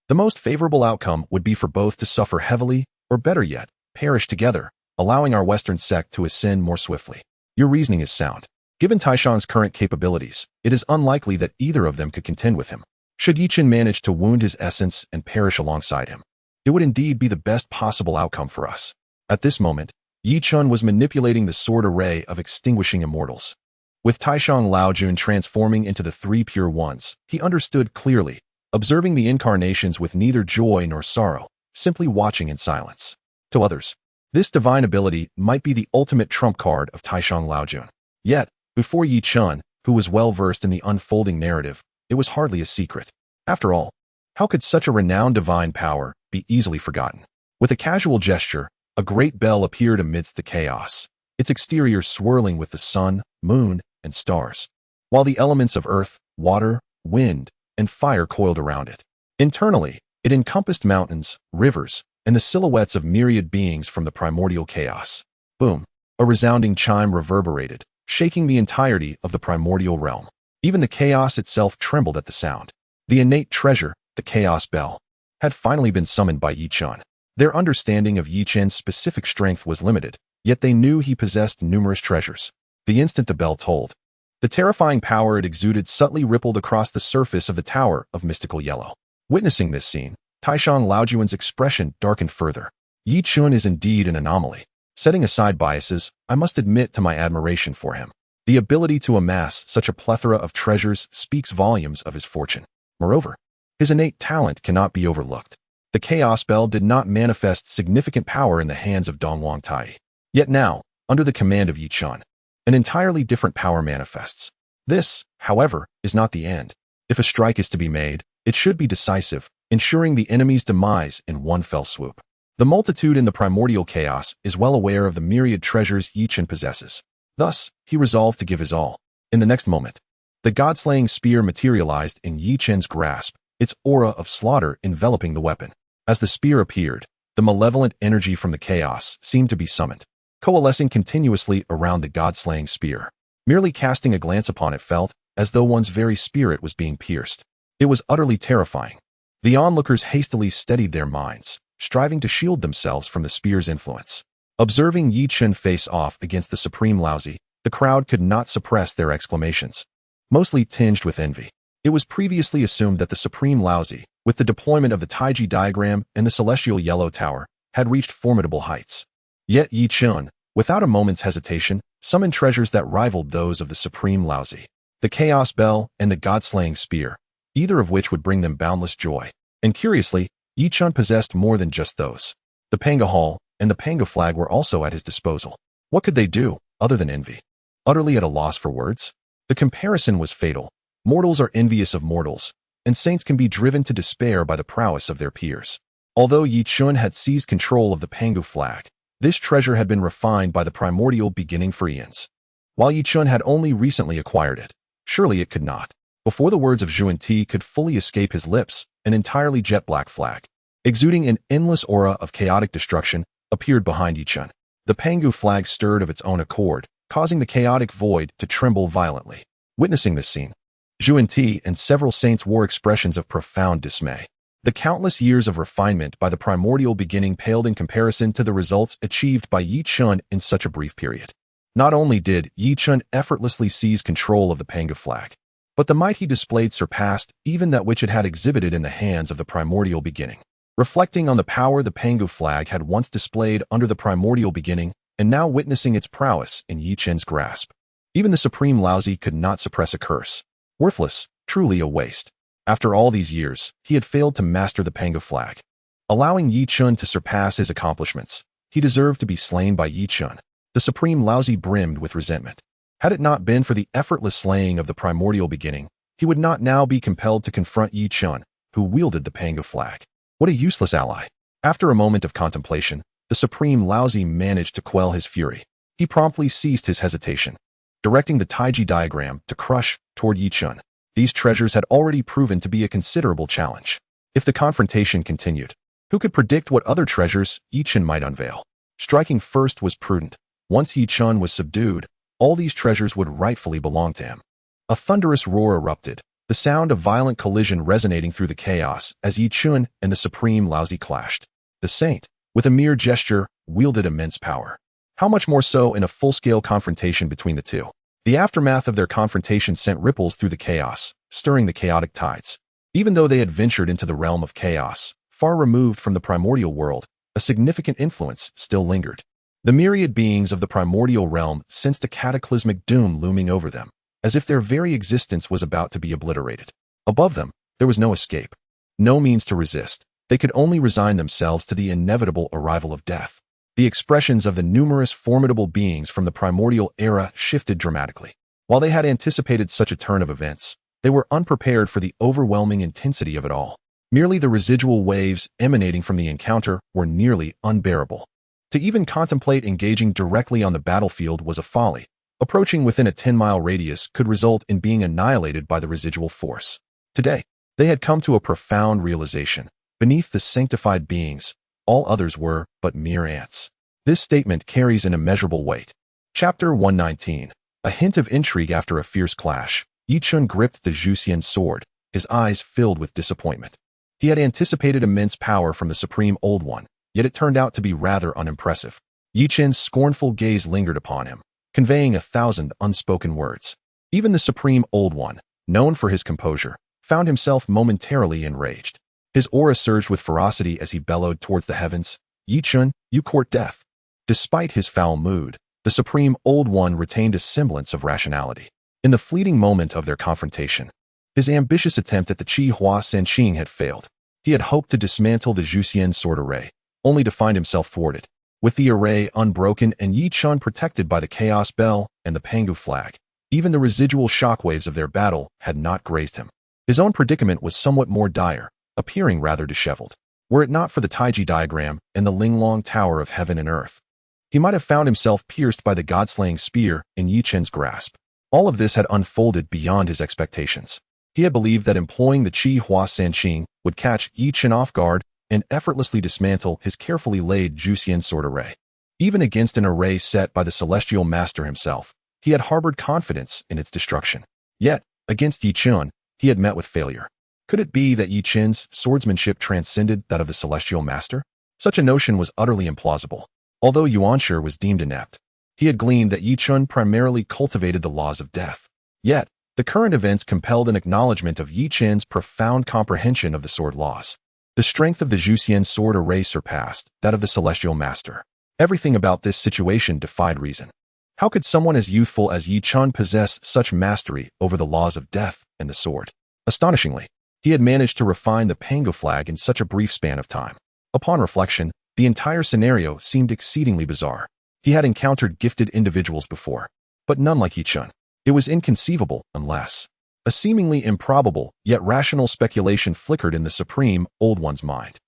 the most favorable outcome would be for both to suffer heavily, or better yet, perish together, allowing our Western sect to ascend more swiftly. Your reasoning is sound. Given Taishang's current capabilities, it is unlikely that either of them could contend with him. Should Yi Chen manage to wound his essence and perish alongside him, it would indeed be the best possible outcome for us. At this moment, Yi Chen was manipulating the sword array of extinguishing immortals. With Taishang Laojun transforming into the three pure ones, he understood clearly, observing the incarnations with neither joy nor sorrow, simply watching in silence. To others, this divine ability might be the ultimate trump card of Taishang Laojun. Yet, before Yi Chen, who was well versed in the unfolding narrative, it was hardly a secret. After all, how could such a renowned divine power be easily forgotten? With a casual gesture, a great bell appeared amidst the chaos, its exterior swirling with the sun, moon, and stars, while the elements of earth, water, wind, and fire coiled around it. Internally, it encompassed mountains, rivers, and the silhouettes of myriad beings from the primordial chaos. Boom! A resounding chime reverberated, shaking the entirety of the primordial realm. Even the chaos itself trembled at the sound. The innate treasure, the chaos bell, had finally been summoned by Yi Chen. Their understanding of Yi Chen's specific strength was limited, yet they knew he possessed numerous treasures. The instant the bell tolled, the terrifying power it exuded subtly rippled across the surface of the tower of mystical yellow. Witnessing this scene, Taishang Laojuan's expression darkened further. Yi Chen is indeed an anomaly. Setting aside biases, I must admit to my admiration for him. The ability to amass such a plethora of treasures speaks volumes of his fortune. Moreover, his innate talent cannot be overlooked. The Chaos Bell did not manifest significant power in the hands of Dongwang Tai. Yet now, under the command of Yi Chen, an entirely different power manifests. This, however, is not the end. If a strike is to be made, it should be decisive, ensuring the enemy's demise in one fell swoop. The multitude in the primordial chaos is well aware of the myriad treasures Yi Chen possesses. Thus, he resolved to give his all. In the next moment, the god-slaying spear materialized in Yi Chen's grasp, its aura of slaughter enveloping the weapon. As the spear appeared, the malevolent energy from the chaos seemed to be summoned, coalescing continuously around the god-slaying spear. Merely casting a glance upon it felt as though one's very spirit was being pierced. It was utterly terrifying. The onlookers hastily steadied their minds, striving to shield themselves from the spear's influence. Observing Yi Chen face off against the Supreme Laozi, the crowd could not suppress their exclamations, mostly tinged with envy. It was previously assumed that the Supreme Laozi, with the deployment of the Taiji diagram and the Celestial Yellow Tower, had reached formidable heights. Yet Yi Chen, without a moment's hesitation, summoned treasures that rivaled those of the Supreme Laozi, the Chaos Bell and the God-slaying Spear, either of which would bring them boundless joy. And curiously, Yi Chen possessed more than just those. The Panga Hall and the Panga Flag were also at his disposal. What could they do, other than envy? Utterly at a loss for words? The comparison was fatal. Mortals are envious of mortals, and saints can be driven to despair by the prowess of their peers. Although Yi Chun had seized control of the Pangu flag, this treasure had been refined by the primordial beginning for eons. While Yi Chun had only recently acquired it, surely it could not. Before the words of Zhuan Ti could fully escape his lips, an entirely jet-black flag, exuding an endless aura of chaotic destruction, appeared behind Yi Chun. The Pangu flag stirred of its own accord, causing the chaotic void to tremble violently. Witnessing this scene, Zhuan Ti and several saints wore expressions of profound dismay. The countless years of refinement by the primordial beginning paled in comparison to the results achieved by Yi Chun in such a brief period. Not only did Yi Chun effortlessly seize control of the Pangu flag, but the might he displayed surpassed even that which it had exhibited in the hands of the primordial beginning. Reflecting on the power the Pangu flag had once displayed under the primordial beginning, and now witnessing its prowess in Yi Chun's grasp, even the supreme Laozi could not suppress a curse. Worthless, truly a waste. After all these years, he had failed to master the Pangu flag. Allowing Yi Chun to surpass his accomplishments, he deserved to be slain by Yi Chun. The supreme Laozi brimmed with resentment. Had it not been for the effortless slaying of the primordial beginning, he would not now be compelled to confront Yi Chun, who wielded the Pangu flag. What a useless ally. After a moment of contemplation, the supreme Laozi managed to quell his fury. He promptly ceased his hesitation, directing the Taiji diagram to crush toward Yi Chun. These treasures had already proven to be a considerable challenge. If the confrontation continued, who could predict what other treasures Yi Chun might unveil? Striking first was prudent. Once Yi Chun was subdued, all these treasures would rightfully belong to him. A thunderous roar erupted, the sound of violent collision resonating through the chaos as Yi Chun and the supreme Laozi clashed. The saint, with a mere gesture, wielded immense power. How much more so in a full-scale confrontation between the two? The aftermath of their confrontation sent ripples through the chaos, stirring the chaotic tides. Even though they had ventured into the realm of chaos, far removed from the primordial world, a significant influence still lingered. The myriad beings of the primordial realm sensed a cataclysmic doom looming over them, as if their very existence was about to be obliterated. Above them, there was no escape, no means to resist. They could only resign themselves to the inevitable arrival of death. The expressions of the numerous formidable beings from the primordial era shifted dramatically. While they had anticipated such a turn of events, they were unprepared for the overwhelming intensity of it all. Merely the residual waves emanating from the encounter were nearly unbearable. To even contemplate engaging directly on the battlefield was a folly. Approaching within a 10-mile radius could result in being annihilated by the residual force. Today, they had come to a profound realization. Beneath the sanctified beings, all others were but mere ants. This statement carries an immeasurable weight. Chapter 119. A hint of intrigue after a fierce clash. Yi Chun gripped the Zhuxian sword, his eyes filled with disappointment. He had anticipated immense power from the Supreme Old One, yet it turned out to be rather unimpressive. Yi Chun's scornful gaze lingered upon him, conveying 1,000 unspoken words. Even the Supreme Old One, known for his composure, found himself momentarily enraged. His aura surged with ferocity as he bellowed towards the heavens, "Yi Chun, you court death." Despite his foul mood, the Supreme Old One retained a semblance of rationality. In the fleeting moment of their confrontation, his ambitious attempt at the Qi Hua Sanqing had failed. He had hoped to dismantle the Zhuxian sword array, only to find himself thwarted. With the array unbroken and Yi Chun protected by the Chaos Bell and the Pangu flag, even the residual shockwaves of their battle had not grazed him. His own predicament was somewhat more dire, appearing rather disheveled. Were it not for the Taiji diagram and the Linglong Tower of Heaven and Earth, he might have found himself pierced by the god-slaying spear in Yi Chun's grasp. All of this had unfolded beyond his expectations. He had believed that employing the Qi Hua Sanqing would catch Yi Chun off guard and effortlessly dismantle his carefully laid Zhuxian sword array. Even against an array set by the Celestial Master himself, he had harbored confidence in its destruction. Yet, against Yi Chun, he had met with failure. Could it be that Yi Chun's swordsmanship transcended that of the Celestial Master? Such a notion was utterly implausible. Although Yuan Shi was deemed inept, he had gleaned that Yi Chun primarily cultivated the laws of death. Yet, the current events compelled an acknowledgement of Yi Chun's profound comprehension of the sword laws. The strength of the Zhuxian sword array surpassed that of the Celestial Master. Everything about this situation defied reason. How could someone as youthful as Yi Chun possess such mastery over the laws of death and the sword? Astonishingly, he had managed to refine the Pangu flag in such a brief span of time. Upon reflection, the entire scenario seemed exceedingly bizarre. He had encountered gifted individuals before, but none like Yi Chun. It was inconceivable unless A seemingly improbable, yet rational speculation flickered in the Supreme Old One's mind.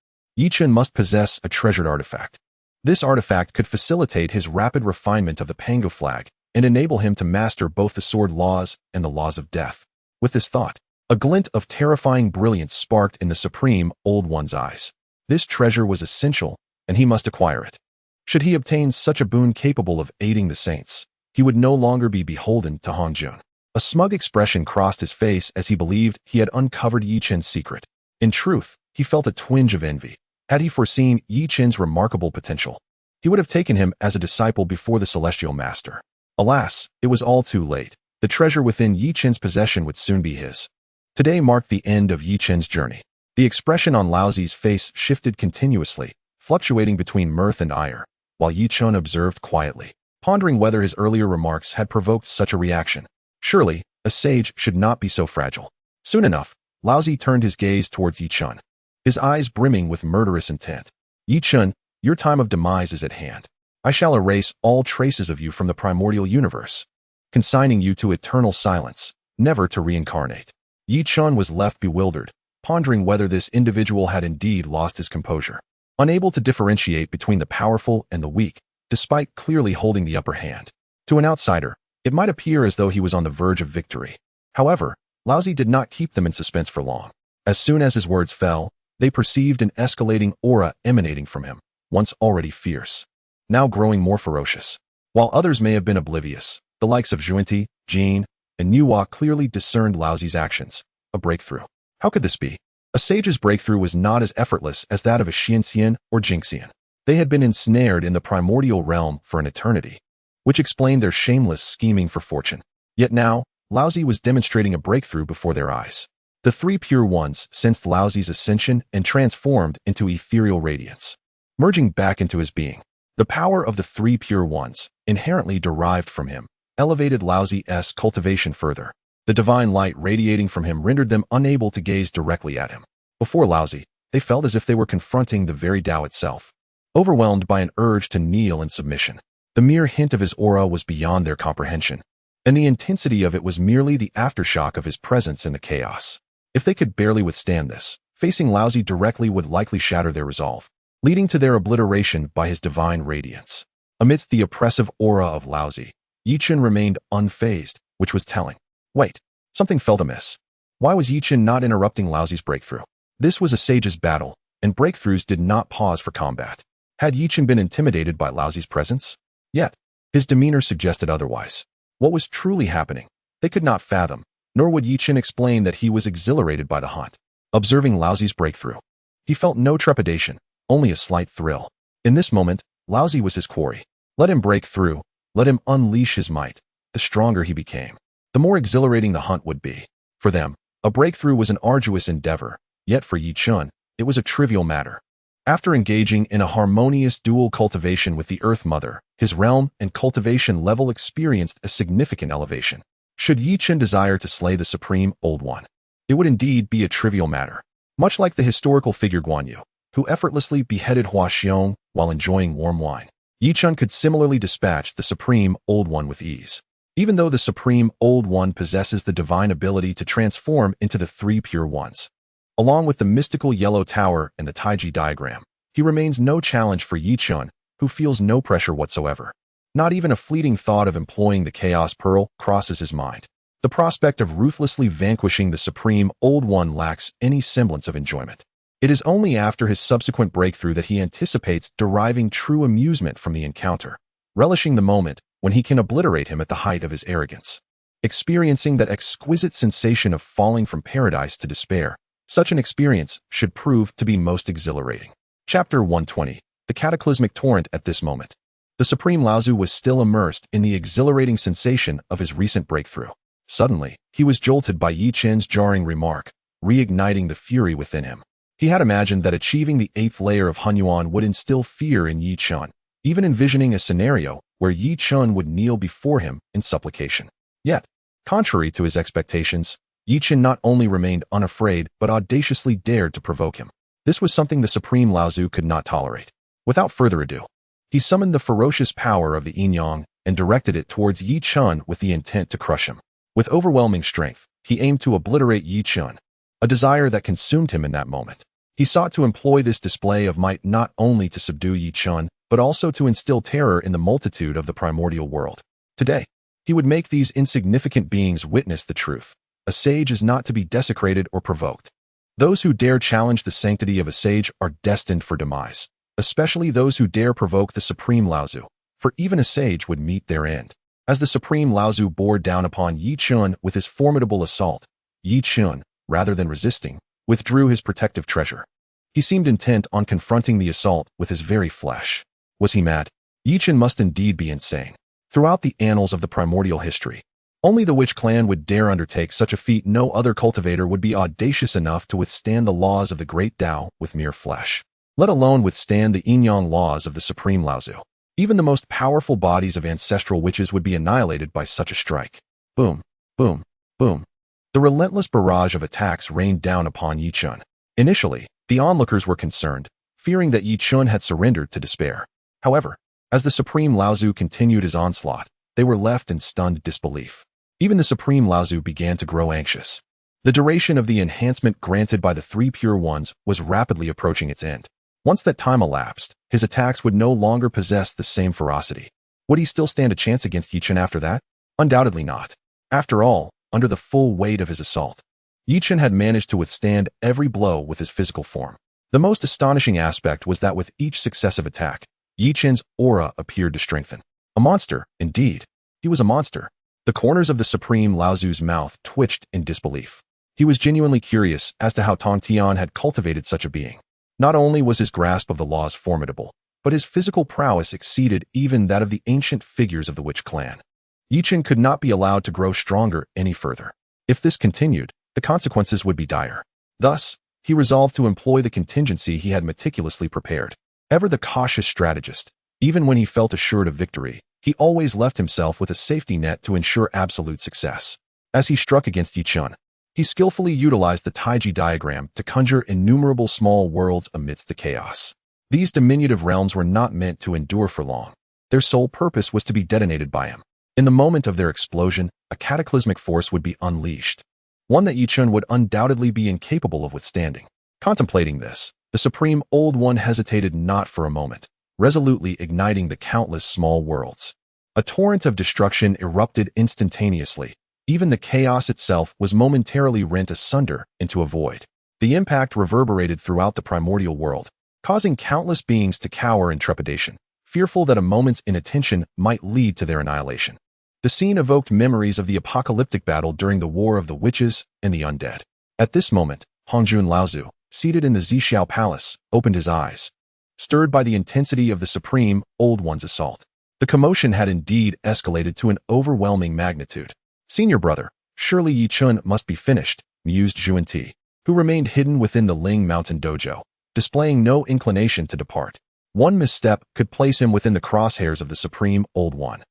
Chen must possess a treasured artifact. This artifact could facilitate his rapid refinement of the Pango flag and enable him to master both the sword laws and the laws of death. With this thought, a glint of terrifying brilliance sparked in the Supreme Old One's eyes. This treasure was essential, and he must acquire it. Should he obtain such a boon capable of aiding the saints, he would no longer be beholden to Hongjun. A smug expression crossed his face as he believed he had uncovered Yi Chen's secret. In truth, he felt a twinge of envy. Had he foreseen Yi Chen's remarkable potential, he would have taken him as a disciple before the Celestial Master. Alas, it was all too late. The treasure within Yi Chen's possession would soon be his. Today marked the end of Yi Chen's journey. The expression on Lao Zi's face shifted continuously, fluctuating between mirth and ire, while Yi Chen observed quietly, pondering whether his earlier remarks had provoked such a reaction. Surely, a sage should not be so fragile. Soon enough, Lao Zi turned his gaze towards Yi Chen, his eyes brimming with murderous intent. Yi Chen, your time of demise is at hand. I shall erase all traces of you from the primordial universe, consigning you to eternal silence, never to reincarnate. Yi Chen was left bewildered, pondering whether this individual had indeed lost his composure. Unable to differentiate between the powerful and the weak, despite clearly holding the upper hand. To an outsider, it might appear as though he was on the verge of victory. However, Lao Zi did not keep them in suspense for long. As soon as his words fell, they perceived an escalating aura emanating from him, once already fierce, now growing more ferocious. While others may have been oblivious, the likes of Zhuanti, Jin, and Nuwa clearly discerned Lao Zi's actions. A breakthrough. How could this be? A sage's breakthrough was not as effortless as that of a Xianxian or Jingxian. They had been ensnared in the primordial realm for an eternity, which explained their shameless scheming for fortune. Yet now, Lao Zi was demonstrating a breakthrough before their eyes. The three pure ones sensed Lao Zi's ascension and transformed into ethereal radiance, merging back into his being. The power of the three pure ones, inherently derived from him, elevated Lao Zi's cultivation further. The divine light radiating from him rendered them unable to gaze directly at him. Before Lao Zi, they felt as if they were confronting the very Tao itself, overwhelmed by an urge to kneel in submission. The mere hint of his aura was beyond their comprehension, and the intensity of it was merely the aftershock of his presence in the chaos. If they could barely withstand this, facing Lao Zi directly would likely shatter their resolve, leading to their obliteration by his divine radiance. Amidst the oppressive aura of Lao Zi, Yi Chen remained unfazed, which was telling. Wait, something felt amiss. Why was Yi Chen not interrupting Lao Zi's breakthrough? This was a sage's battle, and breakthroughs did not pause for combat. Had Yi Chen been intimidated by Lao Zi's presence? Yet, his demeanor suggested otherwise. What was truly happening? They could not fathom, nor would Yi Chen explain that he was exhilarated by the hunt. Observing Lao Zi's breakthrough, he felt no trepidation, only a slight thrill. In this moment, Lao Zi was his quarry. Let him break through, let him unleash his might. The stronger he became, the more exhilarating the hunt would be. For them, a breakthrough was an arduous endeavor, yet for Yi Chen, it was a trivial matter. After engaging in a harmonious dual cultivation with the Earth Mother, his realm and cultivation level experienced a significant elevation. Should Yi Chen desire to slay the Supreme Old One, it would indeed be a trivial matter. Much like the historical figure Guan Yu, who effortlessly beheaded Hua Xiong while enjoying warm wine, Yi Chen could similarly dispatch the Supreme Old One with ease. Even though the Supreme Old One possesses the divine ability to transform into the three pure ones, along with the mystical yellow tower and the Taiji diagram, he remains no challenge for Yi Chen, who feels no pressure whatsoever. Not even a fleeting thought of employing the Chaos Pearl crosses his mind. The prospect of ruthlessly vanquishing the Supreme Old One lacks any semblance of enjoyment. It is only after his subsequent breakthrough that he anticipates deriving true amusement from the encounter, relishing the moment when he can obliterate him at the height of his arrogance. Experiencing that exquisite sensation of falling from paradise to despair, such an experience should prove to be most exhilarating. Chapter 120. The Cataclysmic Torrent. At this moment, the Supreme Lao Tzu was still immersed in the exhilarating sensation of his recent breakthrough. Suddenly, he was jolted by Yi Chen's jarring remark, reigniting the fury within him. He had imagined that achieving the 8th layer of Hunyuan would instill fear in Yi Chen, even envisioning a scenario where Yi Chen would kneel before him in supplication. Yet, contrary to his expectations, Yi Chen not only remained unafraid but audaciously dared to provoke him. This was something the Supreme Lao Tzu could not tolerate. Without further ado, he summoned the ferocious power of the yin-yang and directed it towards Yi Chen with the intent to crush him. With overwhelming strength, he aimed to obliterate Yi Chen, a desire that consumed him in that moment. He sought to employ this display of might not only to subdue Yi Chen, but also to instill terror in the multitude of the primordial world. Today, he would make these insignificant beings witness the truth. A sage is not to be desecrated or provoked. Those who dare challenge the sanctity of a sage are destined for demise, especially those who dare provoke the supreme Laozu, for even a sage would meet their end. As the supreme Laozu bore down upon Yi Chen with his formidable assault, Yi Chen, rather than resisting, withdrew his protective treasure. He seemed intent on confronting the assault with his very flesh. Was he mad? Yi Chen must indeed be insane. Throughout the annals of the primordial history, only the Witch clan would dare undertake such a feat. No other cultivator would be audacious enough to withstand the laws of the great Tao with mere flesh, let alone withstand the yin-yang laws of the supreme Laozu. Even the most powerful bodies of ancestral witches would be annihilated by such a strike. Boom, boom, boom. The relentless barrage of attacks rained down upon Yi Chen. Initially, the onlookers were concerned, fearing that Yi Chen had surrendered to despair. However, as the supreme Laozu continued his onslaught, they were left in stunned disbelief. Even the supreme Laozu began to grow anxious. The duration of the enhancement granted by the three pure ones was rapidly approaching its end. Once that time elapsed, his attacks would no longer possess the same ferocity. Would he still stand a chance against Yi Chen after that? Undoubtedly not. After all, under the full weight of his assault, Yi Chen had managed to withstand every blow with his physical form. The most astonishing aspect was that with each successive attack, Yi Chen's aura appeared to strengthen. A monster, indeed. He was a monster. The corners of the supreme Laozu's mouth twitched in disbelief. He was genuinely curious as to how Tongtian had cultivated such a being. Not only was his grasp of the laws formidable, but his physical prowess exceeded even that of the ancient figures of the Witch clan. Yi Chen could not be allowed to grow stronger any further. If this continued, the consequences would be dire. Thus, he resolved to employ the contingency he had meticulously prepared. Ever the cautious strategist, even when he felt assured of victory, he always left himself with a safety net to ensure absolute success. As he struck against Yi Chen, he skillfully utilized the Taiji diagram to conjure innumerable small worlds amidst the chaos. These diminutive realms were not meant to endure for long. Their sole purpose was to be detonated by him. In the moment of their explosion, a cataclysmic force would be unleashed, one that Yi Chen would undoubtedly be incapable of withstanding. Contemplating this, the Supreme Old One hesitated not for a moment, resolutely igniting the countless small worlds. A torrent of destruction erupted instantaneously. Even the chaos itself was momentarily rent asunder into a void. The impact reverberated throughout the primordial world, causing countless beings to cower in trepidation, fearful that a moment's inattention might lead to their annihilation. The scene evoked memories of the apocalyptic battle during the War of the Witches and the Undead. At this moment, Hongjun Laozu, seated in the San Xiao Palace, opened his eyes, stirred by the intensity of the Supreme Old One's assault. The commotion had indeed escalated to an overwhelming magnitude. Senior brother, surely Yi Chen must be finished, mused Yuan Shi, who remained hidden within the Ling Mountain dojo, displaying no inclination to depart. One misstep could place him within the crosshairs of the Supreme Old One,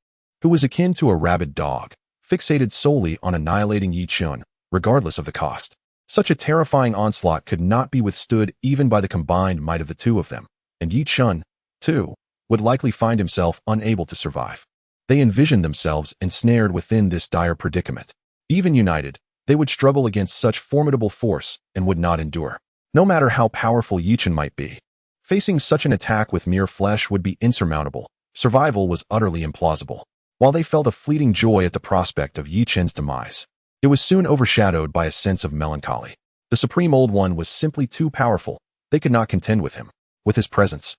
who was akin to a rabid dog, fixated solely on annihilating Yi Chen, regardless of the cost. Such a terrifying onslaught could not be withstood even by the combined might of the two of them, and Yi Chen, too, would likely find himself unable to survive. They envisioned themselves ensnared within this dire predicament. Even united, they would struggle against such formidable force and would not endure. No matter how powerful Yi Chen might be, facing such an attack with mere flesh would be insurmountable. Survival was utterly implausible. While they felt a fleeting joy at the prospect of Yi Chen's demise, it was soon overshadowed by a sense of melancholy. The Supreme Old One was simply too powerful. They could not contend with him, with his presence.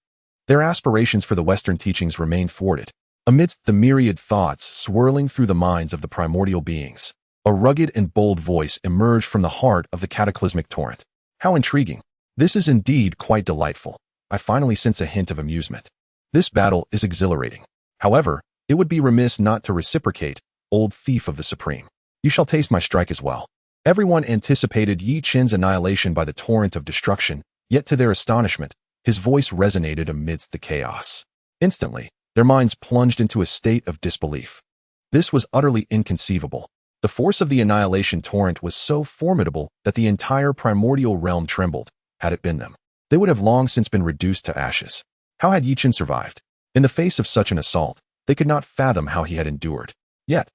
Their aspirations for the Western teachings remained thwarted. Amidst the myriad thoughts swirling through the minds of the primordial beings, a rugged and bold voice emerged from the heart of the cataclysmic torrent. How intriguing. This is indeed quite delightful. I finally sense a hint of amusement. This battle is exhilarating. However, it would be remiss not to reciprocate, old thief of the Supreme. You shall taste my strike as well. Everyone anticipated Yi Chen's annihilation by the torrent of destruction, yet to their astonishment, his voice resonated amidst the chaos. Instantly, their minds plunged into a state of disbelief. This was utterly inconceivable. The force of the annihilation torrent was so formidable that the entire primordial realm trembled. Had it been them, they would have long since been reduced to ashes. How had Yi Chen survived? In the face of such an assault, they could not fathom how he had endured. Yet,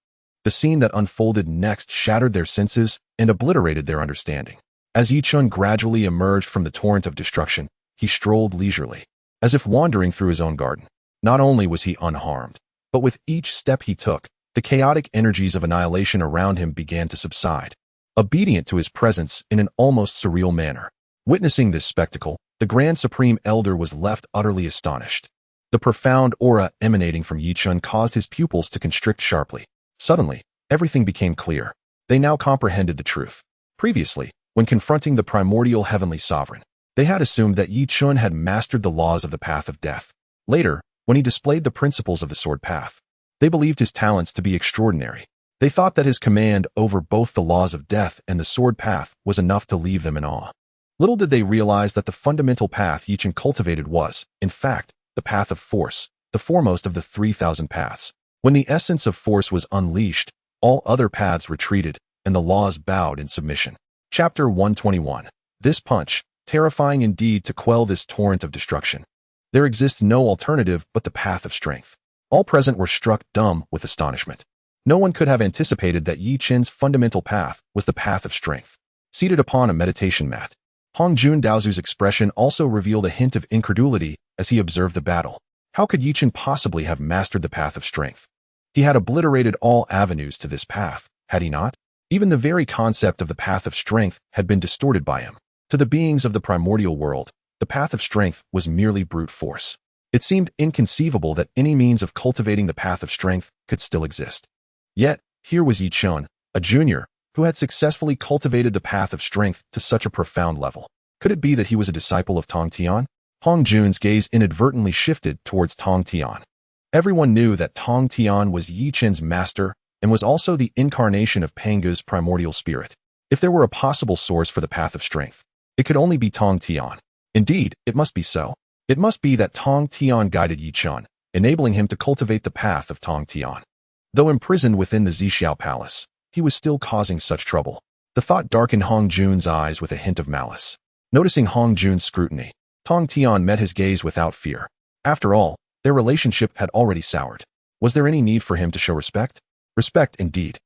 The scene that unfolded next shattered their senses and obliterated their understanding. As Yi Chun gradually emerged from the torrent of destruction, he strolled leisurely, as if wandering through his own garden. Not only was he unharmed, but with each step he took, the chaotic energies of annihilation around him began to subside, obedient to his presence in an almost surreal manner. Witnessing this spectacle, the Grand Supreme Elder was left utterly astonished. The profound aura emanating from Yi Chun caused his pupils to constrict sharply. Suddenly, everything became clear. They now comprehended the truth. Previously, when confronting the primordial heavenly sovereign, they had assumed that Yi Chun had mastered the laws of the path of death. Later, when he displayed the principles of the sword path, they believed his talents to be extraordinary. They thought that his command over both the laws of death and the sword path was enough to leave them in awe. Little did they realize that the fundamental path Yi Chun cultivated was, in fact, the path of force, the foremost of the 3,000 paths. When the essence of force was unleashed, all other paths retreated, and the laws bowed in submission. Chapter 121. This punch, terrifying indeed to quell this torrent of destruction. There exists no alternative but the path of strength. All present were struck dumb with astonishment. No one could have anticipated that Yi Chun's fundamental path was the path of strength. Seated upon a meditation mat, Hong Jun Daozu's expression also revealed a hint of incredulity as he observed the battle. How could Yi Chun possibly have mastered the path of strength? He had obliterated all avenues to this path, had he not? Even the very concept of the path of strength had been distorted by him. To the beings of the primordial world, the path of strength was merely brute force. It seemed inconceivable that any means of cultivating the path of strength could still exist. Yet, here was Yi Chun, a junior, who had successfully cultivated the path of strength to such a profound level. Could it be that he was a disciple of Tongtian? Hong Jun's gaze inadvertently shifted towards Tongtian. Everyone knew that Tongtian was Yi Chun's master and was also the incarnation of Pangu's primordial spirit. If there were a possible source for the path of strength, it could only be Tongtian. Indeed, it must be so. It must be that Tongtian guided Yi Chun, enabling him to cultivate the path of Tongtian. Though imprisoned within the San Xiao palace, he was still causing such trouble. The thought darkened Hong Jun's eyes with a hint of malice. Noticing Hong Jun's scrutiny, Tongtian met his gaze without fear. After all, their relationship had already soured. Was there any need for him to show respect? Respect indeed.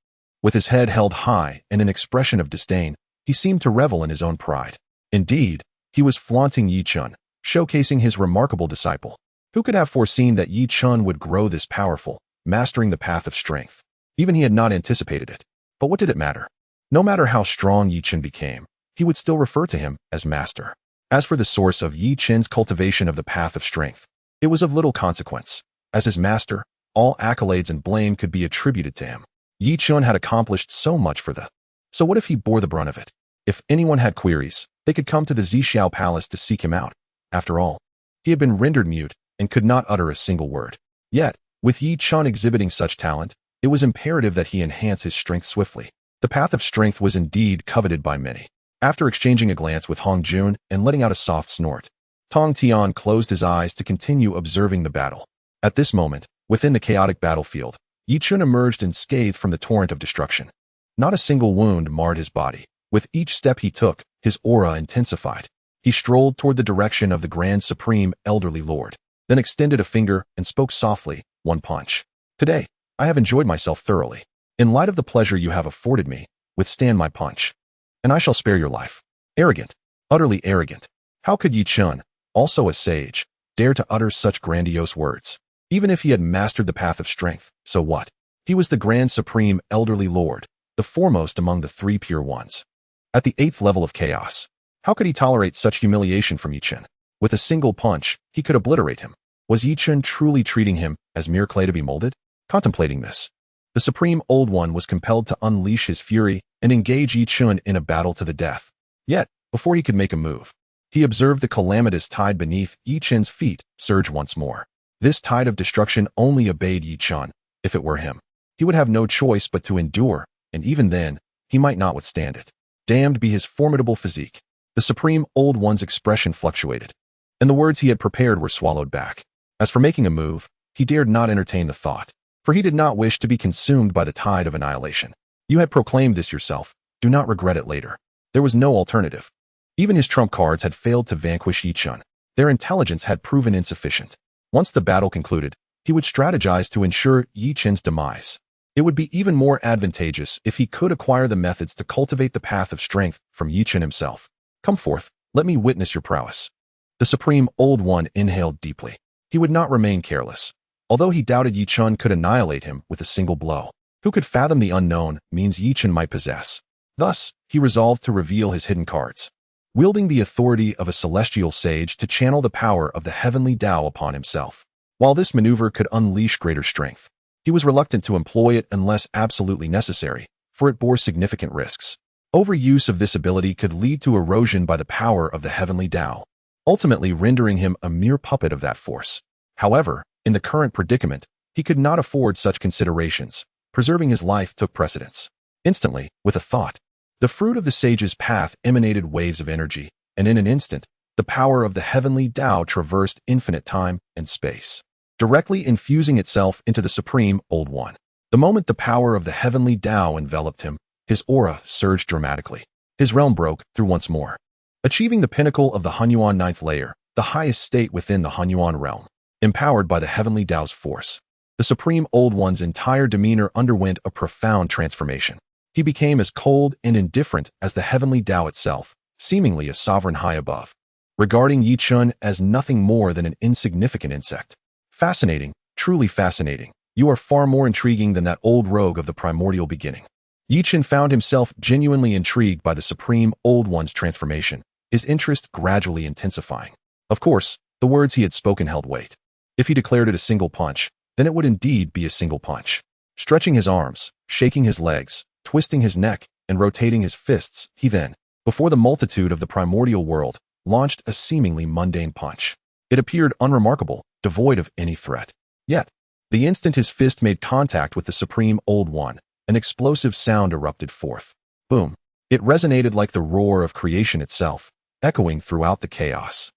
With his head held high and an expression of disdain, he seemed to revel in his own pride. Indeed, he was flaunting Yi Chun, showcasing his remarkable disciple. Who could have foreseen that Yi Chun would grow this powerful, mastering the path of strength? Even he had not anticipated it. But what did it matter? No matter how strong Yi Chun became, he would still refer to him as master. As for the source of Yi Chun's cultivation of the path of strength, it was of little consequence. As his master, all accolades and blame could be attributed to him. Yi Chun had accomplished so much for the. So what if he bore the brunt of it? If anyone had queries, they could come to the San Xiao palace to seek him out. After all, he had been rendered mute and could not utter a single word. Yet, with Yi Chun exhibiting such talent, it was imperative that he enhance his strength swiftly. The path of strength was indeed coveted by many. After exchanging a glance with Hong Jun and letting out a soft snort, Tongtian closed his eyes to continue observing the battle. At this moment, within the chaotic battlefield, Yi Chun emerged unscathed from the torrent of destruction. Not a single wound marred his body. With each step he took, his aura intensified. He strolled toward the direction of the Grand Supreme Elderly Lord, then extended a finger and spoke softly, "One punch. Today, I have enjoyed myself thoroughly. In light of the pleasure you have afforded me, withstand my punch, and I shall spare your life." Arrogant, utterly arrogant. How could Yi Chun, also a sage, dare to utter such grandiose words? Even if he had mastered the path of strength, so what? He was the Grand Supreme Elderly Lord, the foremost among the three pure ones. At the 8th level of chaos, how could he tolerate such humiliation from Yi Chun? With a single punch, he could obliterate him. Was Yi Chun truly treating him as mere clay to be molded? Contemplating this, the Supreme Old One was compelled to unleash his fury and engage Yi Chun in a battle to the death. Yet, before he could make a move, he observed the calamitous tide beneath Yi Chun's feet surge once more. This tide of destruction only obeyed Yi Chun. If it were him, he would have no choice but to endure, and even then, he might not withstand it. Damned be his formidable physique. The Supreme Old One's expression fluctuated, and the words he had prepared were swallowed back. As for making a move, he dared not entertain the thought, for he did not wish to be consumed by the tide of annihilation. You had proclaimed this yourself. Do not regret it later. There was no alternative. Even his trump cards had failed to vanquish Yi Chun. Their intelligence had proven insufficient. Once the battle concluded, he would strategize to ensure Yi Chun's demise. It would be even more advantageous if he could acquire the methods to cultivate the path of strength from Chen himself. Come forth, let me witness your prowess. The Supreme Old One inhaled deeply. He would not remain careless. Although he doubted Chen could annihilate him with a single blow, who could fathom the unknown means Chen might possess? Thus, he resolved to reveal his hidden cards, wielding the authority of a celestial sage to channel the power of the heavenly Tao upon himself. While this maneuver could unleash greater strength, he was reluctant to employ it unless absolutely necessary, for it bore significant risks. Overuse of this ability could lead to erosion by the power of the heavenly Tao, ultimately rendering him a mere puppet of that force. However, in the current predicament, he could not afford such considerations. Preserving his life took precedence. Instantly, with a thought, the fruit of the sage's path emanated waves of energy, and in an instant, the power of the heavenly Tao traversed infinite time and space, directly infusing itself into the Supreme Old One. The moment the power of the heavenly Tao enveloped him, his aura surged dramatically. His realm broke through once more, achieving the pinnacle of the Hunyuan ninth layer, the highest state within the Hunyuan realm. Empowered by the heavenly Tao's force, the Supreme Old One's entire demeanor underwent a profound transformation. He became as cold and indifferent as the heavenly Tao itself, seemingly a sovereign high above, regarding Chen as nothing more than an insignificant insect. Fascinating, truly fascinating. You are far more intriguing than that old rogue of the primordial beginning. Chen found himself genuinely intrigued by the Supreme Old One's transformation, his interest gradually intensifying. Of course, the words he had spoken held weight. If he declared it a single punch, then it would indeed be a single punch. Stretching his arms, shaking his legs, twisting his neck, and rotating his fists, he then, before the multitude of the primordial world, launched a seemingly mundane punch. It appeared unremarkable, devoid of any threat. Yet, the instant his fist made contact with the Supreme Old One, an explosive sound erupted forth. Boom. It resonated like the roar of creation itself, echoing throughout the chaos,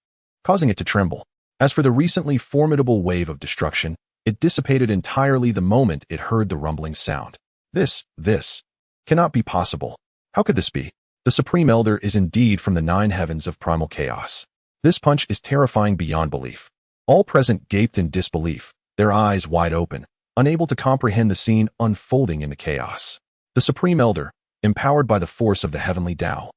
causing it to tremble. As for the recently formidable wave of destruction, it dissipated entirely the moment it heard the rumbling sound. This cannot be possible. How could this be? The Supreme Elder is indeed from the 9 heavens of primal chaos. This punch is terrifying beyond belief. All present gaped in disbelief, their eyes wide open, unable to comprehend the scene unfolding in the chaos. The Supreme Elder, empowered by the force of the heavenly Tao,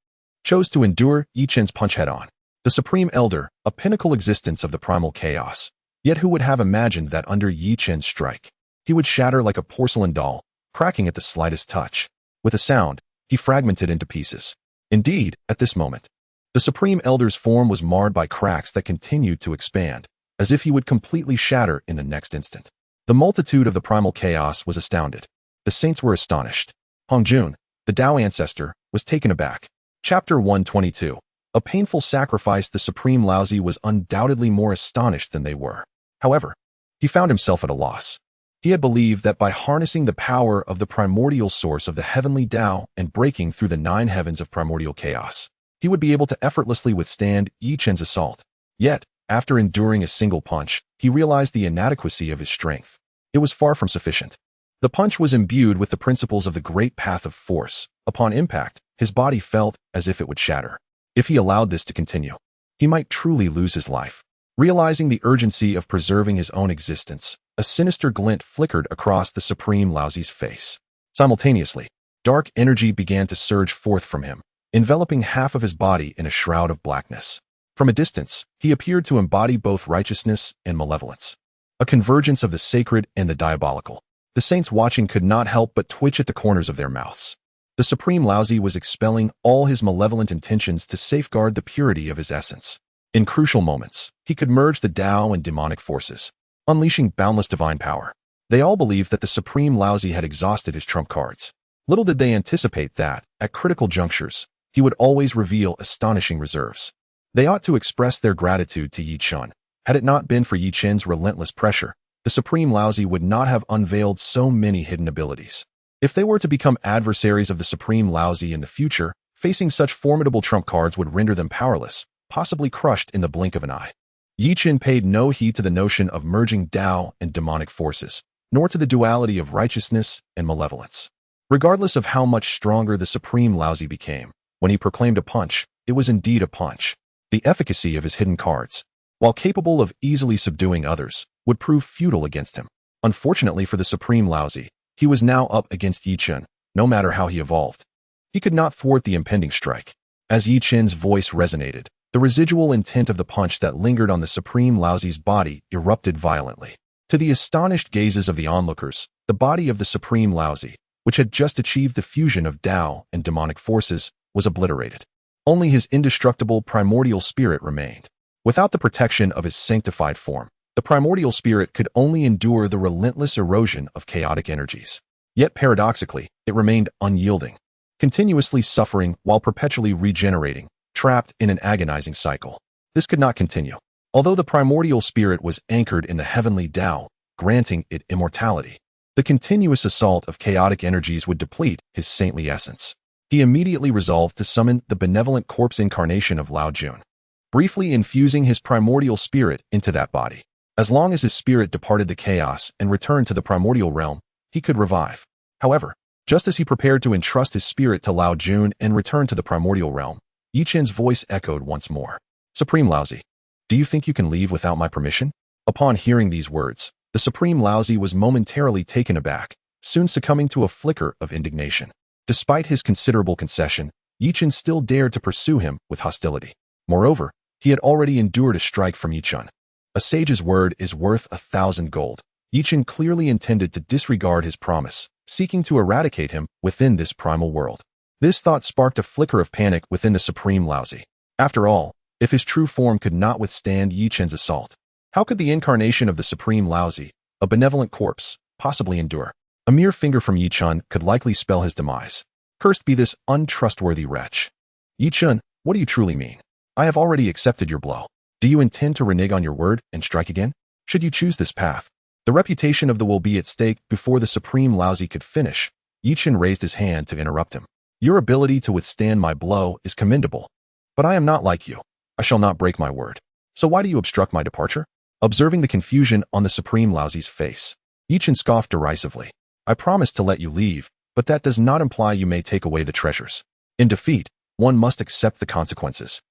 chose to endure Chen's punch head-on. The Supreme Elder, a pinnacle existence of the primal chaos. Yet who would have imagined that under Chen's strike, he would shatter like a porcelain doll, cracking at the slightest touch. With a sound, he fragmented into pieces. Indeed, at this moment, the Supreme Elder's form was marred by cracks that continued to expand, as if he would completely shatter in the next instant. The multitude of the primal chaos was astounded. The saints were astonished. Hongjun, the Tao ancestor, was taken aback. Chapter 122. A painful sacrifice. The Supreme Laozi was undoubtedly more astonished than they were. However, he found himself at a loss. He had believed that by harnessing the power of the primordial source of the heavenly Tao and breaking through the 9 heavens of primordial chaos, he would be able to effortlessly withstand Chen's assault. Yet, after enduring a single punch, he realized the inadequacy of his strength. It was far from sufficient. The punch was imbued with the principles of the great path of force. Upon impact, his body felt as if it would shatter. If he allowed this to continue, he might truly lose his life. Realizing the urgency of preserving his own existence, a sinister glint flickered across the Supreme Laozi's face. Simultaneously, dark energy began to surge forth from him, enveloping half of his body in a shroud of blackness. From a distance, he appeared to embody both righteousness and malevolence, a convergence of the sacred and the diabolical. The saints watching could not help but twitch at the corners of their mouths. The Supreme Laozi was expelling all his malevolent intentions to safeguard the purity of his essence. In crucial moments, he could merge the Tao and demonic forces, unleashing boundless divine power. They all believed that the Supreme Laozi had exhausted his trump cards. Little did they anticipate that, at critical junctures, he would always reveal astonishing reserves. They ought to express their gratitude to Chen. Had it not been for Chen's relentless pressure, the Supreme Laozi would not have unveiled so many hidden abilities. If they were to become adversaries of the Supreme Laozi in the future, facing such formidable trump cards would render them powerless, possibly crushed in the blink of an eye. Chen paid no heed to the notion of merging Tao and demonic forces, nor to the duality of righteousness and malevolence. Regardless of how much stronger the Supreme Laozi became, when he proclaimed a punch, it was indeed a punch. The efficacy of his hidden cards, while capable of easily subduing others, would prove futile against him. Unfortunately for the Supreme Laozi, He was now up against Chen, no matter how he evolved. He could not thwart the impending strike. As Chen's voice resonated, the residual intent of the punch that lingered on the Supreme Laozi's body erupted violently. To the astonished gazes of the onlookers, the body of the Supreme Laozi, which had just achieved the fusion of Tao and demonic forces, was obliterated. Only his indestructible primordial spirit remained. Without the protection of his sanctified form, the primordial spirit could only endure the relentless erosion of chaotic energies. Yet paradoxically, it remained unyielding, continuously suffering while perpetually regenerating, trapped in an agonizing cycle. This could not continue. Although the primordial spirit was anchored in the heavenly Tao, granting it immortality, the continuous assault of chaotic energies would deplete his saintly essence. He immediately resolved to summon the benevolent corpse incarnation of Lao Jun, briefly infusing his primordial spirit into that body. As long as his spirit departed the chaos and returned to the primordial realm, he could revive. However, just as he prepared to entrust his spirit to Lao Jun and return to the primordial realm, Chen's voice echoed once more. Supreme Laozi, do you think you can leave without my permission? Upon hearing these words, the Supreme Laozi was momentarily taken aback, soon succumbing to a flicker of indignation. Despite his considerable concession, Chen still dared to pursue him with hostility. Moreover, he had already endured a strike from Chen. A sage's word is worth 1,000 gold. Chen clearly intended to disregard his promise, seeking to eradicate him within this primal world. This thought sparked a flicker of panic within the Supreme Laozi. After all, if his true form could not withstand Chen's assault, how could the incarnation of the Supreme Laozi, a benevolent corpse, possibly endure? A mere finger from Chen could likely spell his demise. Cursed be this untrustworthy wretch. Chen, what do you truly mean? I have already accepted your blow. Do you intend to renege on your word and strike again? Should you choose this path, the reputation of the will be at stake. Before the Supreme Laozi could finish, Chen raised his hand to interrupt him. Your ability to withstand my blow is commendable, but I am not like you. I shall not break my word. So why do you obstruct my departure? Observing the confusion on the Supreme Laozi's face, Chen scoffed derisively. I promised to let you leave, but that does not imply you may take away the treasures. In defeat, one must accept the consequences.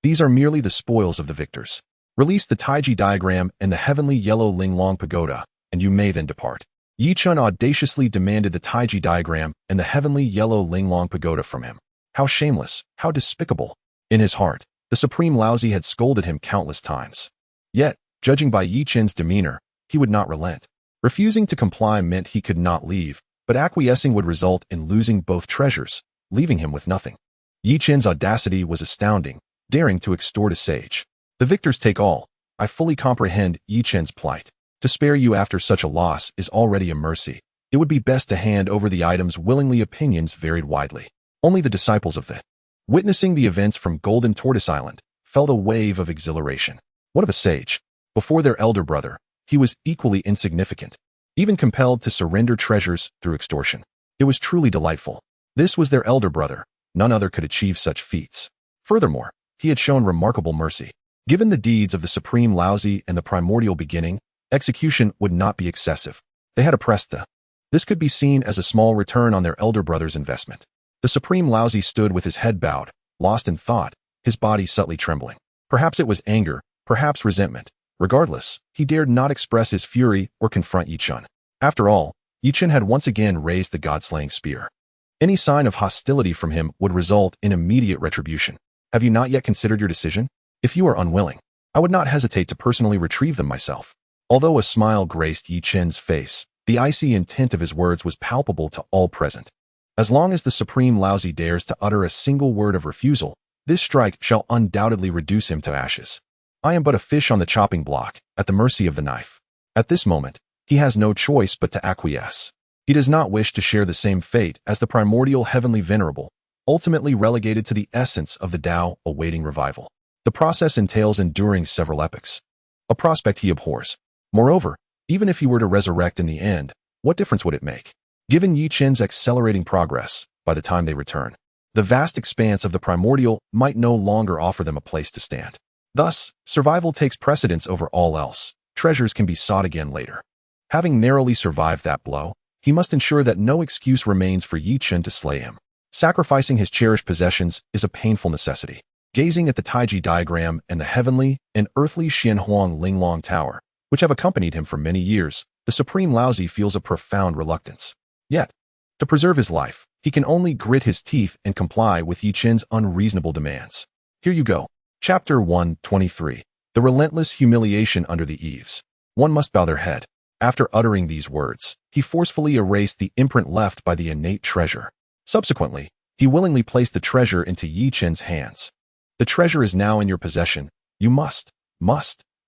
These are merely the spoils of the victors. Release the Taiji diagram and the heavenly yellow Linglong pagoda, and you may then depart. Chen audaciously demanded the Taiji diagram and the heavenly yellow Linglong pagoda from him. How shameless, how despicable. In his heart, the Supreme Laozi had scolded him countless times. Yet, judging by Chen's demeanor, he would not relent. Refusing to comply meant he could not leave, but acquiescing would result in losing both treasures, leaving him with nothing. Chen's audacity was astounding, daring to extort a sage. The victors take all. I fully comprehend Chen's plight. To spare you after such a loss is already a mercy. It would be best to hand over the items willingly. Opinions varied widely. Only the disciples of the witnessing the events from Golden Tortoise Island felt a wave of exhilaration. What of a sage? Before their elder brother, he was equally insignificant, even compelled to surrender treasures through extortion. It was truly delightful. This was their elder brother. None other could achieve such feats. Furthermore, he had shown remarkable mercy. Given the deeds of the Supreme Laozi and the primordial beginning, execution would not be excessive. They had oppressed the. This could be seen as a small return on their elder brother's investment. The Supreme Laozi stood with his head bowed, lost in thought, his body subtly trembling. Perhaps it was anger, perhaps resentment. Regardless, he dared not express his fury or confront Chen. After all, Chen had once again raised the god-slaying spear. Any sign of hostility from him would result in immediate retribution. Have you not yet considered your decision? If you are unwilling, I would not hesitate to personally retrieve them myself. Although a smile graced Chen's face, the icy intent of his words was palpable to all present. As long as the Supreme Laozi dares to utter a single word of refusal, this strike shall undoubtedly reduce him to ashes. I am but a fish on the chopping block, at the mercy of the knife. At this moment, he has no choice but to acquiesce. He does not wish to share the same fate as the primordial heavenly venerable, ultimately relegated to the essence of the Tao awaiting revival. The process entails enduring several epochs, a prospect he abhors. Moreover, even if he were to resurrect in the end, what difference would it make? Given Chen's accelerating progress, by the time they return, the vast expanse of the primordial might no longer offer them a place to stand. Thus, survival takes precedence over all else. Treasures can be sought again later. Having narrowly survived that blow, he must ensure that no excuse remains for Chen to slay him. Sacrificing his cherished possessions is a painful necessity. Gazing at the Taiji diagram and the heavenly and earthly Xianhuang Linglong Tower, which have accompanied him for many years, the Supreme Laozi feels a profound reluctance. Yet, to preserve his life, he can only grit his teeth and comply with Yi Chen's unreasonable demands. Here you go. Chapter 123. The Relentless Humiliation Under the Eaves. One must bow their head. After uttering these words, he forcefully erased the imprint left by the innate treasure. Subsequently, he willingly placed the treasure into Yi Chen's hands. The treasure is now in your possession. You must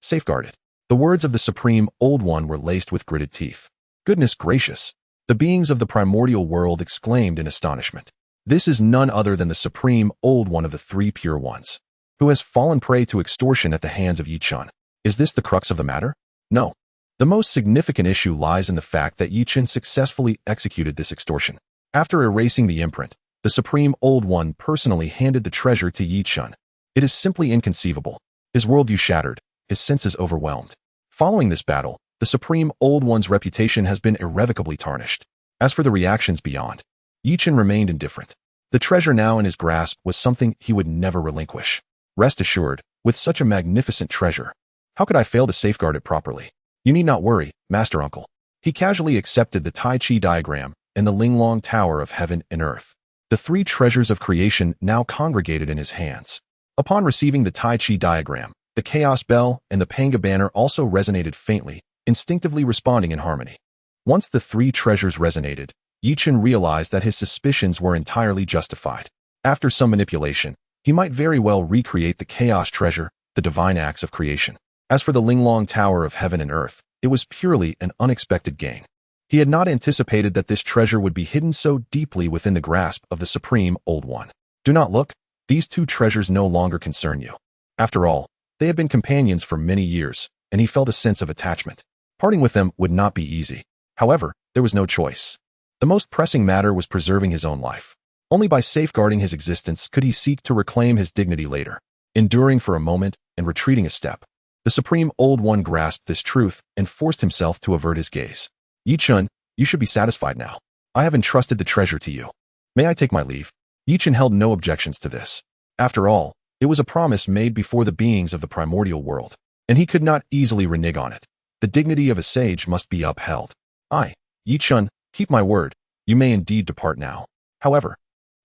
safeguard it. The words of the Supreme Old One were laced with gritted teeth. Goodness gracious! The beings of the Primordial World exclaimed in astonishment. This is none other than the Supreme Old One of the Three Pure Ones, who has fallen prey to extortion at the hands of Yi Chen. Is this the crux of the matter? No. The most significant issue lies in the fact that Yi Chen successfully executed this extortion. After erasing the imprint, the Supreme Old One personally handed the treasure to Yi Chen. It is simply inconceivable. His worldview shattered, his senses overwhelmed. Following this battle, the Supreme Old One's reputation has been irrevocably tarnished. As for the reactions beyond, Yi Chen remained indifferent. The treasure now in his grasp was something he would never relinquish. Rest assured, with such a magnificent treasure, how could I fail to safeguard it properly? You need not worry, Master Uncle. He casually accepted the Tai Chi diagram and the Linglong Tower of Heaven and Earth. The three treasures of creation now congregated in his hands. Upon receiving the Tai Chi diagram, the Chaos Bell and the Panga Banner also resonated faintly, instinctively responding in harmony. Once the three treasures resonated, Yi Chen realized that his suspicions were entirely justified. After some manipulation, he might very well recreate the Chaos Treasure, the divine acts of creation. As for the Linglong Tower of Heaven and Earth, it was purely an unexpected gain. He had not anticipated that this treasure would be hidden so deeply within the grasp of the Supreme Old One. Do not look. These two treasures no longer concern you. After all, they had been companions for many years, and he felt a sense of attachment. Parting with them would not be easy. However, there was no choice. The most pressing matter was preserving his own life. Only by safeguarding his existence could he seek to reclaim his dignity later. Enduring for a moment and retreating a step, the Supreme Old One grasped this truth and forced himself to avert his gaze. Yi Chen, you should be satisfied now. I have entrusted the treasure to you. May I take my leave? Yi Chen held no objections to this. After all, it was a promise made before the beings of the Primordial World, and he could not easily renege on it. The dignity of a sage must be upheld. Yi Chen, keep my word. You may indeed depart now. However,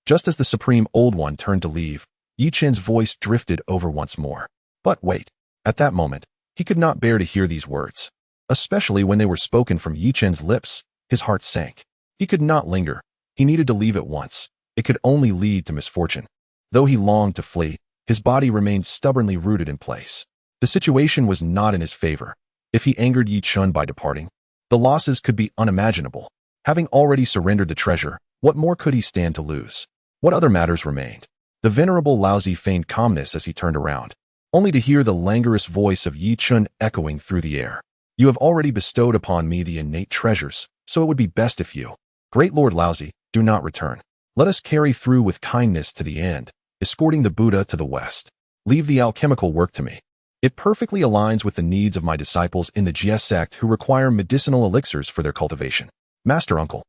just as the Supreme Old One turned to leave, Yi Chen's voice drifted over once more. But wait. At that moment, he could not bear to hear these words. Especially when they were spoken from Yi Chen's lips, his heart sank. He could not linger. He needed to leave at once. It could only lead to misfortune. Though he longed to flee, his body remained stubbornly rooted in place. The situation was not in his favor. If he angered Yi Chen by departing, the losses could be unimaginable. Having already surrendered the treasure, what more could he stand to lose? What other matters remained? The venerable Laozi feigned calmness as he turned around, only to hear the languorous voice of Yi Chen echoing through the air. You have already bestowed upon me the innate treasures, so it would be best if you, Great Lord Laozi, do not return. Let us carry through with kindness to the end, escorting the Buddha to the west. Leave the alchemical work to me. It perfectly aligns with the needs of my disciples in the Jie Sect who require medicinal elixirs for their cultivation. Master Uncle,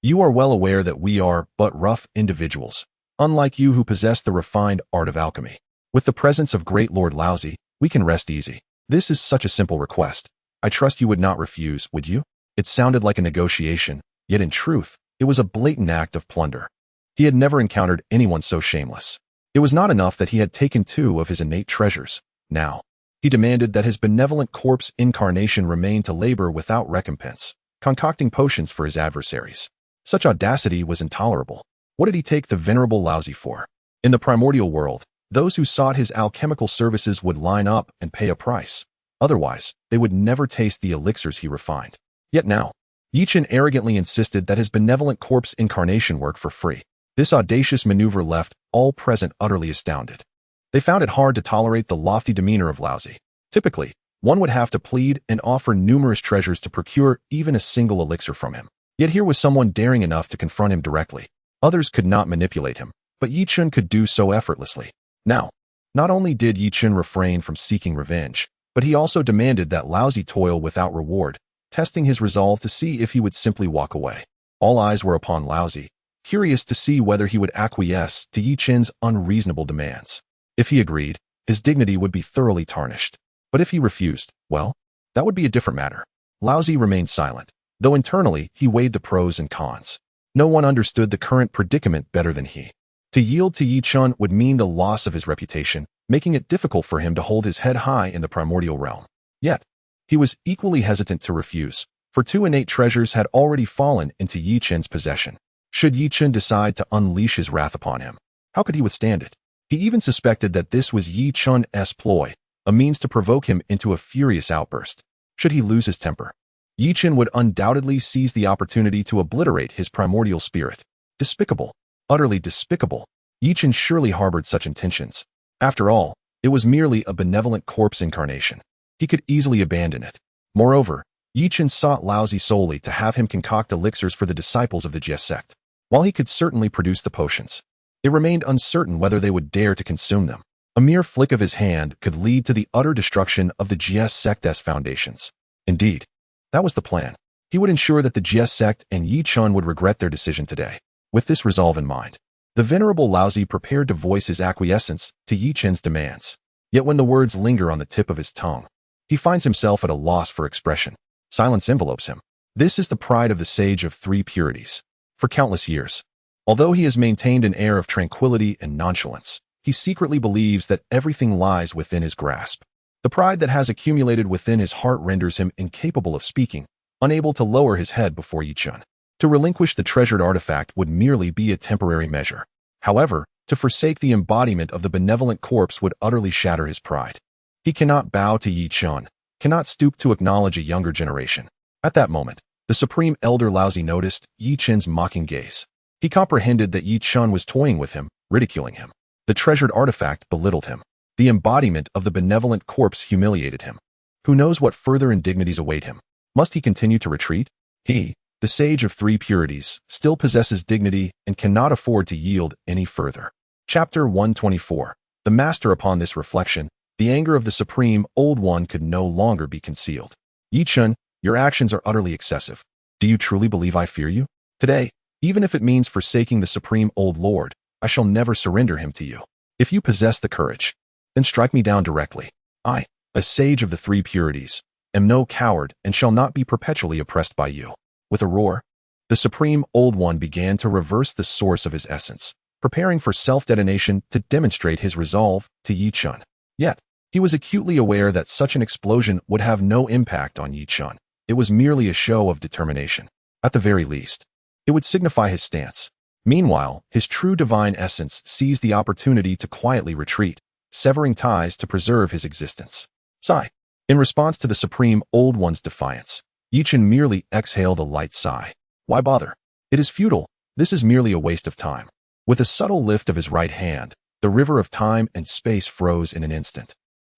you are well aware that we are but rough individuals, unlike you who possess the refined art of alchemy. With the presence of Great Lord Laozi, we can rest easy. This is such a simple request. I trust you would not refuse, would you? It sounded like a negotiation, yet in truth, it was a blatant act of plunder. He had never encountered anyone so shameless. It was not enough that he had taken two of his innate treasures. Now, he demanded that his benevolent corpse incarnation remain to labor without recompense, concocting potions for his adversaries. Such audacity was intolerable. What did he take the venerable Laozi for? In the Primordial World, those who sought his alchemical services would line up and pay a price. Otherwise, they would never taste the elixirs he refined. Yet now, Yi Chen arrogantly insisted that his benevolent corpse incarnation work for free. This audacious maneuver left all present utterly astounded. They found it hard to tolerate the lofty demeanor of Laozi. Typically, one would have to plead and offer numerous treasures to procure even a single elixir from him. Yet here was someone daring enough to confront him directly. Others could not manipulate him, but Yi Chen could do so effortlessly. Now, not only did Yi Chen refrain from seeking revenge, but he also demanded that Laozi toil without reward, testing his resolve to see if he would simply walk away. All eyes were upon Laozi, curious to see whether he would acquiesce to Yi Chen's unreasonable demands. If he agreed, his dignity would be thoroughly tarnished. But if he refused, well, that would be a different matter. Laozi remained silent, though internally he weighed the pros and cons. No one understood the current predicament better than he. To yield to Yi Chun would mean the loss of his reputation, making it difficult for him to hold his head high in the primordial realm. Yet, he was equally hesitant to refuse, for 2 innate treasures had already fallen into Yi Chen's possession. Should Yi Chen decide to unleash his wrath upon him, how could he withstand it? He even suspected that this was Yi Chun's ploy, a means to provoke him into a furious outburst. Should he lose his temper, Yi Chen would undoubtedly seize the opportunity to obliterate his primordial spirit. Despicable. Utterly despicable. Yi Chen surely harbored such intentions. After all, it was merely a benevolent corpse incarnation. He could easily abandon it. Moreover, Yi Chen sought Laozi solely to have him concoct elixirs for the disciples of the Jie Sect. While he could certainly produce the potions, it remained uncertain whether they would dare to consume them. A mere flick of his hand could lead to the utter destruction of the Jie Sect's foundations. Indeed, that was the plan. He would ensure that the Jie Sect and Yi Chun would regret their decision today. With this resolve in mind, the venerable Laozi prepared to voice his acquiescence to Yi Chen's demands. Yet when the words linger on the tip of his tongue, he finds himself at a loss for expression. Silence envelopes him. This is the pride of the Sage of 3 Purities. For countless years, although he has maintained an air of tranquility and nonchalance, he secretly believes that everything lies within his grasp. The pride that has accumulated within his heart renders him incapable of speaking, unable to lower his head before Yi Chun. To relinquish the treasured artifact would merely be a temporary measure. However, to forsake the embodiment of the benevolent corpse would utterly shatter his pride. He cannot bow to Yi Chun, cannot stoop to acknowledge a younger generation. At that moment, the Supreme Elder Laozi noticed Yi Chen's mocking gaze. He comprehended that Yi Chun was toying with him, ridiculing him. The treasured artifact belittled him. The embodiment of the benevolent corpse humiliated him. Who knows what further indignities await him? Must he continue to retreat? He, the Sage of 3 Purities, still possesses dignity and cannot afford to yield any further. Chapter 124. The Master. Upon this reflection, the anger of the Supreme Old One could no longer be concealed. Yi Chun, your actions are utterly excessive. Do you truly believe I fear you? Today, even if it means forsaking the Supreme Old Lord, I shall never surrender him to you. If you possess the courage, then strike me down directly. I, a Sage of the 3 Purities, am no coward and shall not be perpetually oppressed by you. With a roar, the Supreme Old One began to reverse the source of his essence, preparing for self-detonation to demonstrate his resolve to Yi Chun. Yet, he was acutely aware that such an explosion would have no impact on Yi Chun. It was merely a show of determination. At the very least, it would signify his stance. Meanwhile, his true divine essence seized the opportunity to quietly retreat, severing ties to preserve his existence. Sigh. In response to the Supreme Old One's defiance, Yi Chun merely exhaled a light sigh. Why bother? It is futile. This is merely a waste of time. With a subtle lift of his right hand, the river of time and space froze in an instant,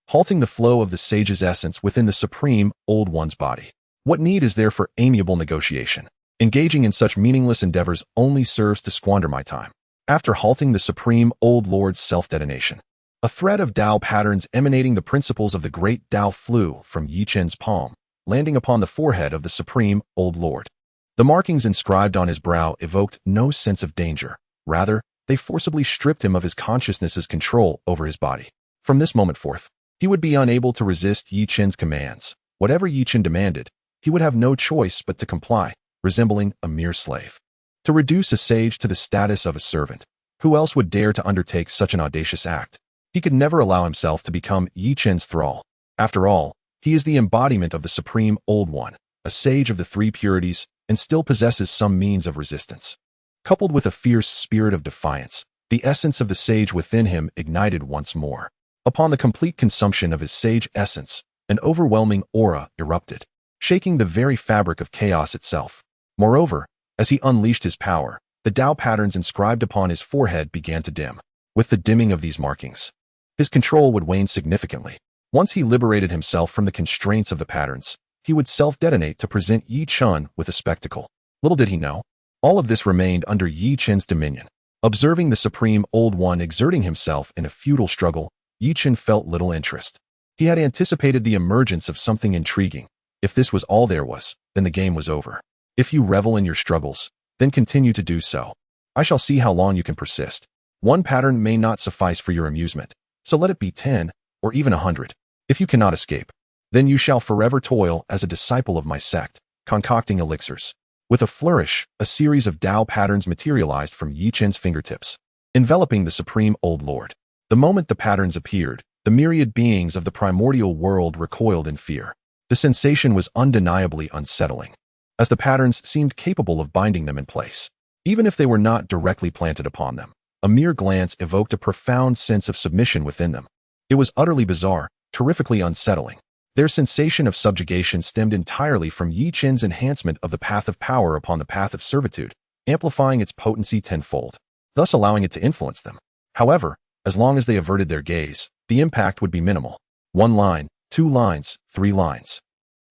halting the flow of the Sage's essence within the Supreme Old One's body. What need is there for amiable negotiation? Engaging in such meaningless endeavors only serves to squander my time. After halting the Supreme Old Lord's self-detonation, a thread of Tao patterns emanating the principles of the great Tao flew from Yi Chen's palm, landing upon the forehead of the Supreme Old Lord. The markings inscribed on his brow evoked no sense of danger. Rather, they forcibly stripped him of his consciousness's control over his body. From this moment forth, he would be unable to resist Yi Chen's commands. Whatever Yi Chen demanded, he would have no choice but to comply, resembling a mere slave. To reduce a sage to the status of a servant, who else would dare to undertake such an audacious act? He could never allow himself to become Yi Chen's thrall. After all, he is the embodiment of the Supreme Old One, a sage of the 3 Purities, and still possesses some means of resistance. Coupled with a fierce spirit of defiance, the essence of the sage within him ignited once more. Upon the complete consumption of his sage essence, an overwhelming aura erupted, shaking the very fabric of chaos itself. Moreover, as he unleashed his power, the Tao patterns inscribed upon his forehead began to dim. With the dimming of these markings, his control would wane significantly. Once he liberated himself from the constraints of the patterns, he would self-detonate to present Yi Chun with a spectacle. Little did he know, all of this remained under Yi Chen's dominion. Observing the Supreme Old One exerting himself in a futile struggle, Yi Chen felt little interest. He had anticipated the emergence of something intriguing. If this was all there was, then the game was over. If you revel in your struggles, then continue to do so. I shall see how long you can persist. One pattern may not suffice for your amusement, so let it be 10, or even 100. If you cannot escape, then you shall forever toil as a disciple of my sect. concocting elixirs. With a flourish, a series of Tao patterns materialized from Yi Chen's fingertips, enveloping the Supreme Old Lord. The moment the patterns appeared, the myriad beings of the primordial world recoiled in fear. The sensation was undeniably unsettling, as the patterns seemed capable of binding them in place. Even if they were not directly planted upon them, a mere glance evoked a profound sense of submission within them. It was utterly bizarre, terrifically unsettling. Their sensation of subjugation stemmed entirely from Yi Chen's enhancement of the path of power upon the path of servitude, amplifying its potency tenfold, thus allowing it to influence them. However, as long as they averted their gaze, the impact would be minimal. 1 line, 2 lines, 3 lines.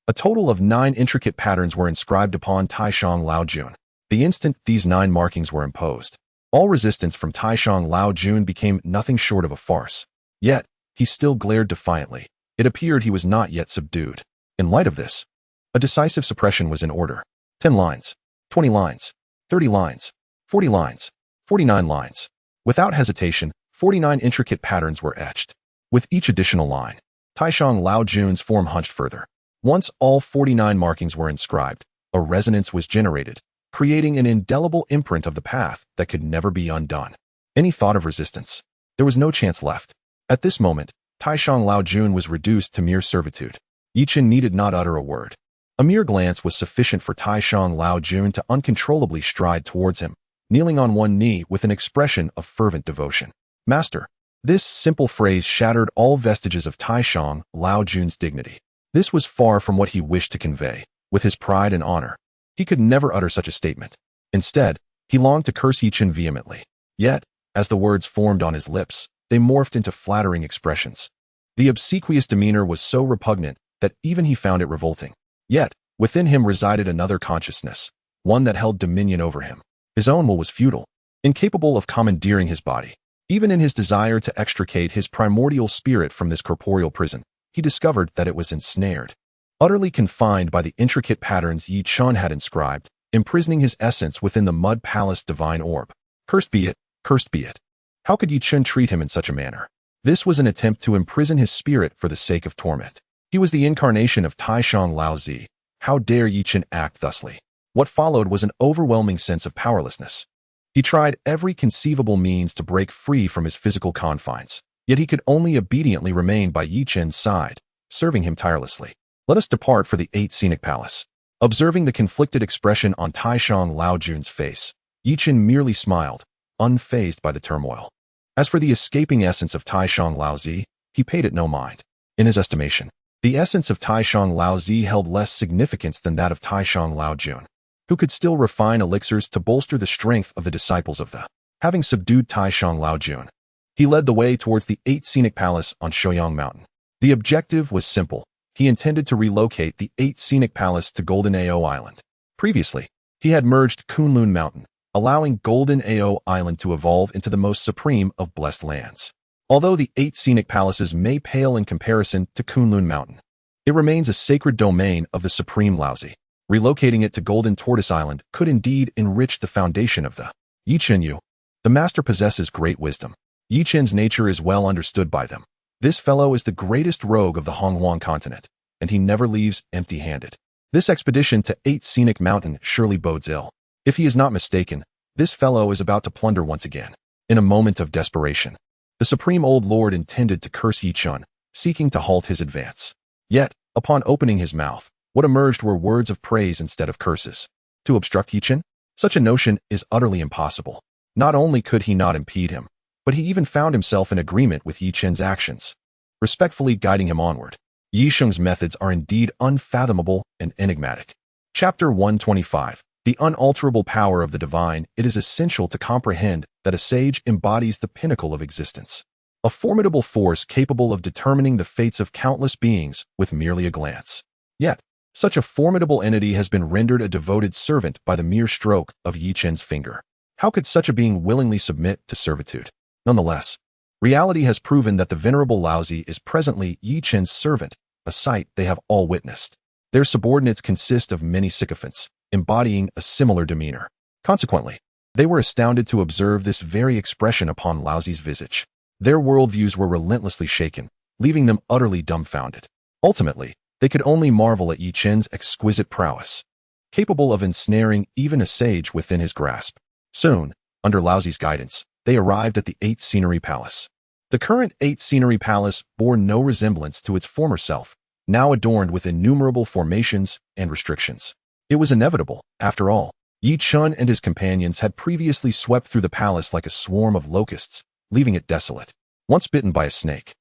A total of 9 intricate patterns were inscribed upon Taishang Laojun. The instant these 9 markings were imposed, all resistance from Taishang Laojun became nothing short of a farce. Yet, he still glared defiantly. It appeared he was not yet subdued. In light of this, a decisive suppression was in order. 10 lines, 20 lines, 30 lines, 40 lines, 49 lines. Without hesitation, 49 intricate patterns were etched. With each additional line, Taishang Laojun's form hunched further. Once all 49 markings were inscribed, a resonance was generated, creating an indelible imprint of the path that could never be undone. Any thought of resistance? There was no chance left. At this moment, Taishang Laojun was reduced to mere servitude. Yi Chen needed not utter a word. A mere glance was sufficient for Taishang Laojun to uncontrollably stride towards him, kneeling on one knee with an expression of fervent devotion. Master. This simple phrase shattered all vestiges of Taishang Laojun's dignity. This was far from what he wished to convey. With his pride and honor, he could never utter such a statement. Instead, he longed to curse Yi Chen vehemently. Yet, as the words formed on his lips, they morphed into flattering expressions. The obsequious demeanor was so repugnant that even he found it revolting. Yet, within him resided another consciousness, one that held dominion over him. His own will was futile, incapable of commandeering his body. Even in his desire to extricate his primordial spirit from this corporeal prison, he discovered that it was ensnared. Utterly confined by the intricate patterns Yi Chen had inscribed, imprisoning his essence within the mud palace divine orb. Cursed be it, cursed be it. How could Yi Chen treat him in such a manner? This was an attempt to imprison his spirit for the sake of torment. He was the incarnation of Taishang Laozi. How dare Yi Chen act thusly? What followed was an overwhelming sense of powerlessness. He tried every conceivable means to break free from his physical confines, yet he could only obediently remain by Yi Chen's side, serving him tirelessly. Let us depart for the 8th scenic palace. Observing the conflicted expression on Taishang Laojun's face, Yi Chen merely smiled, unfazed by the turmoil. As for the escaping essence of Taishang Laozi, he paid it no mind. In his estimation, the essence of Taishang Laozi held less significance than that of Taishang Laojun, who could still refine elixirs to bolster the strength of the disciples of the. Having subdued Taishang Laojun, he led the way towards the 8th scenic palace on Shouyang Mountain. The objective was simple. He intended to relocate the 8th scenic palace to Golden Ao Island. Previously, he had merged Kunlun Mountain, allowing Golden Ao Island to evolve into the most supreme of blessed lands. Although the 8 scenic palaces may pale in comparison to Kunlun Mountain, it remains a sacred domain of the Supreme Laozi. Relocating it to Golden Tortoise Island could indeed enrich the foundation of the Yi Chen Yu. The master possesses great wisdom. Yi Chen's nature is well understood by them. This fellow is the greatest rogue of the Honghuang continent, and he never leaves empty-handed. This expedition to 8 Scenic Mountain surely bodes ill. If he is not mistaken, this fellow is about to plunder once again. In a moment of desperation, the Supreme Old Lord intended to curse Yi Chen, seeking to halt his advance. Yet, upon opening his mouth, what emerged were words of praise instead of curses. To obstruct Yi Chen? Such a notion is utterly impossible. Not only could he not impede him, but he even found himself in agreement with Yi Chen's actions, respectfully guiding him onward. Yi Sheng's methods are indeed unfathomable and enigmatic. Chapter 125. The unalterable power of the divine. It is essential to comprehend that a sage embodies the pinnacle of existence, a formidable force capable of determining the fates of countless beings with merely a glance. Yet, such a formidable entity has been rendered a devoted servant by the mere stroke of Yi Chen's finger. How could such a being willingly submit to servitude? Nonetheless, reality has proven that the venerable Laozi is presently Yi Chen's servant, a sight they have all witnessed. Their subordinates consist of many sycophants, embodying a similar demeanor. Consequently, they were astounded to observe this very expression upon Laozi's visage. Their worldviews were relentlessly shaken, leaving them utterly dumbfounded. Ultimately, they could only marvel at Yi Chen's exquisite prowess. capable of ensnaring even a sage within his grasp. Soon, under Laozi's guidance, they arrived at the 8th Scenery Palace. The current 8th Scenery Palace bore no resemblance to its former self, now adorned with innumerable formations and restrictions. It was inevitable, after all. Chen and his companions had previously swept through the palace like a swarm of locusts, leaving it desolate. Once bitten by a snake,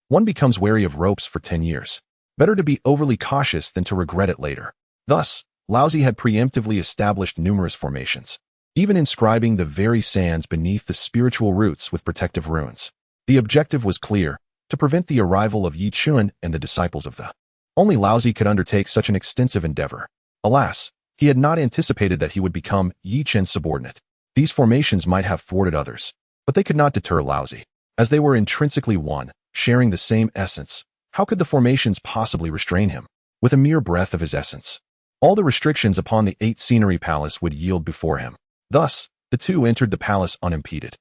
one becomes wary of ropes for 10 years. Better to be overly cautious than to regret it later. Thus, Laozi had preemptively established numerous formations, even inscribing the very sands beneath the spiritual roots with protective runes. The objective was clear: to prevent the arrival of Chen and the disciples of the. Only Laozi could undertake such an extensive endeavor. Alas, he had not anticipated that he would become Chen's subordinate. These formations might have thwarted others, but they could not deter Laozi. As they were intrinsically one, sharing the same essence, how could the formations possibly restrain him? With a mere breath of his essence, all the restrictions upon the 8th Scenery Palace would yield before him. Thus, the two entered the palace unimpeded.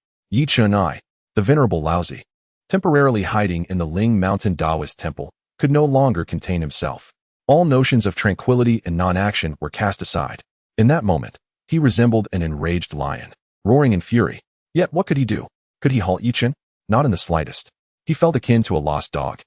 Chen I, the venerable Laozi, temporarily hiding in the Ling Mountain Taoist temple, could no longer contain himself. All notions of tranquility and non-action were cast aside. In that moment, he resembled an enraged lion, roaring in fury. Yet what could he do? Could he halt Chen? Not in the slightest. He felt akin to a lost dog,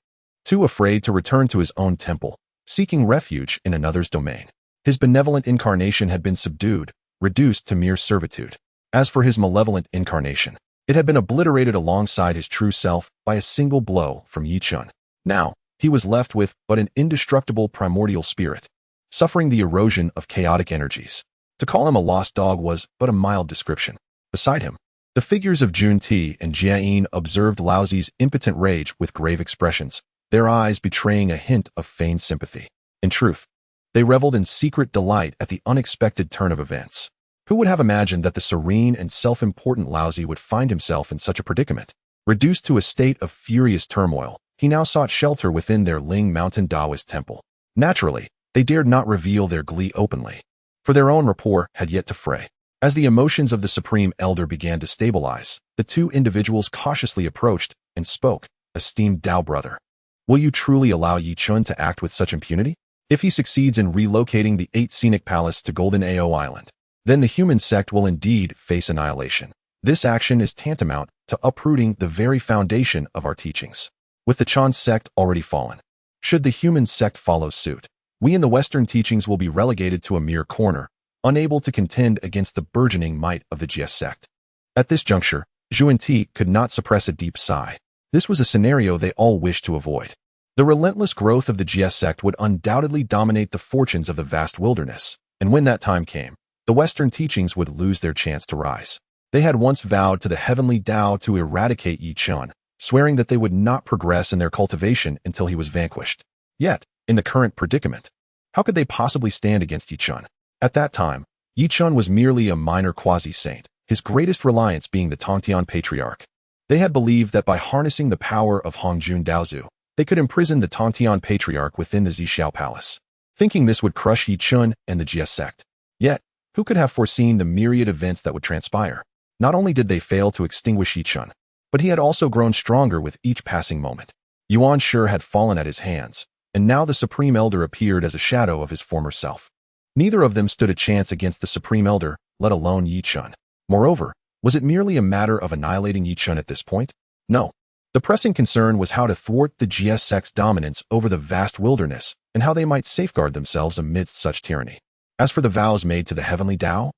too afraid to return to his own temple, seeking refuge in another's domain. His benevolent incarnation had been subdued, reduced to mere servitude. As for his malevolent incarnation, it had been obliterated alongside his true self by a single blow from Chen. Now, he was left with but an indestructible primordial spirit, suffering the erosion of chaotic energies. To call him a lost dog was but a mild description. Beside him, the figures of Junti and Jiayin observed Laozi's impotent rage with grave expressions, their eyes betraying a hint of feigned sympathy. In truth, they reveled in secret delight at the unexpected turn of events. Who would have imagined that the serene and self-important Laozi would find himself in such a predicament? Reduced to a state of furious turmoil, he now sought shelter within their Ling Mountain Taoist temple. Naturally, they dared not reveal their glee openly, for their own rapport had yet to fray. As the emotions of the Supreme Elder began to stabilize, the two individuals cautiously approached and spoke. Esteemed Tao brother, will you truly allow Chen to act with such impunity? If he succeeds in relocating the 8th Scenic Palace to Golden Ao Island, then the human sect will indeed face annihilation. This action is tantamount to uprooting the very foundation of our teachings. With the Chen sect already fallen, should the human sect follow suit, we in the Western teachings will be relegated to a mere corner, unable to contend against the burgeoning might of the Jie Sect. At this juncture, Junti could not suppress a deep sigh. This was a scenario they all wished to avoid. The relentless growth of the Jie Sect would undoubtedly dominate the fortunes of the vast wilderness, and when that time came, the Western teachings would lose their chance to rise. They had once vowed to the heavenly Tao to eradicate Chen, swearing that they would not progress in their cultivation until he was vanquished. Yet, in the current predicament, how could they possibly stand against Chen? At that time, Chen was merely a minor quasi-saint, his greatest reliance being the Tongtian patriarch. They had believed that by harnessing the power of Hongjun Daozu, they could imprison the Tongtian patriarch within the San Xiao palace, thinking this would crush Chen and the Jie Sect. Yet, who could have foreseen the myriad events that would transpire? Not only did they fail to extinguish Chen, but he had also grown stronger with each passing moment. Yuan Shi had fallen at his hands, and now the Supreme Elder appeared as a shadow of his former self. Neither of them stood a chance against the Supreme Elder, let alone Chen. Moreover, was it merely a matter of annihilating Chen at this point? No. The pressing concern was how to thwart the Jie Sect's dominance over the vast wilderness and how they might safeguard themselves amidst such tyranny. As for the vows made to the heavenly Tao,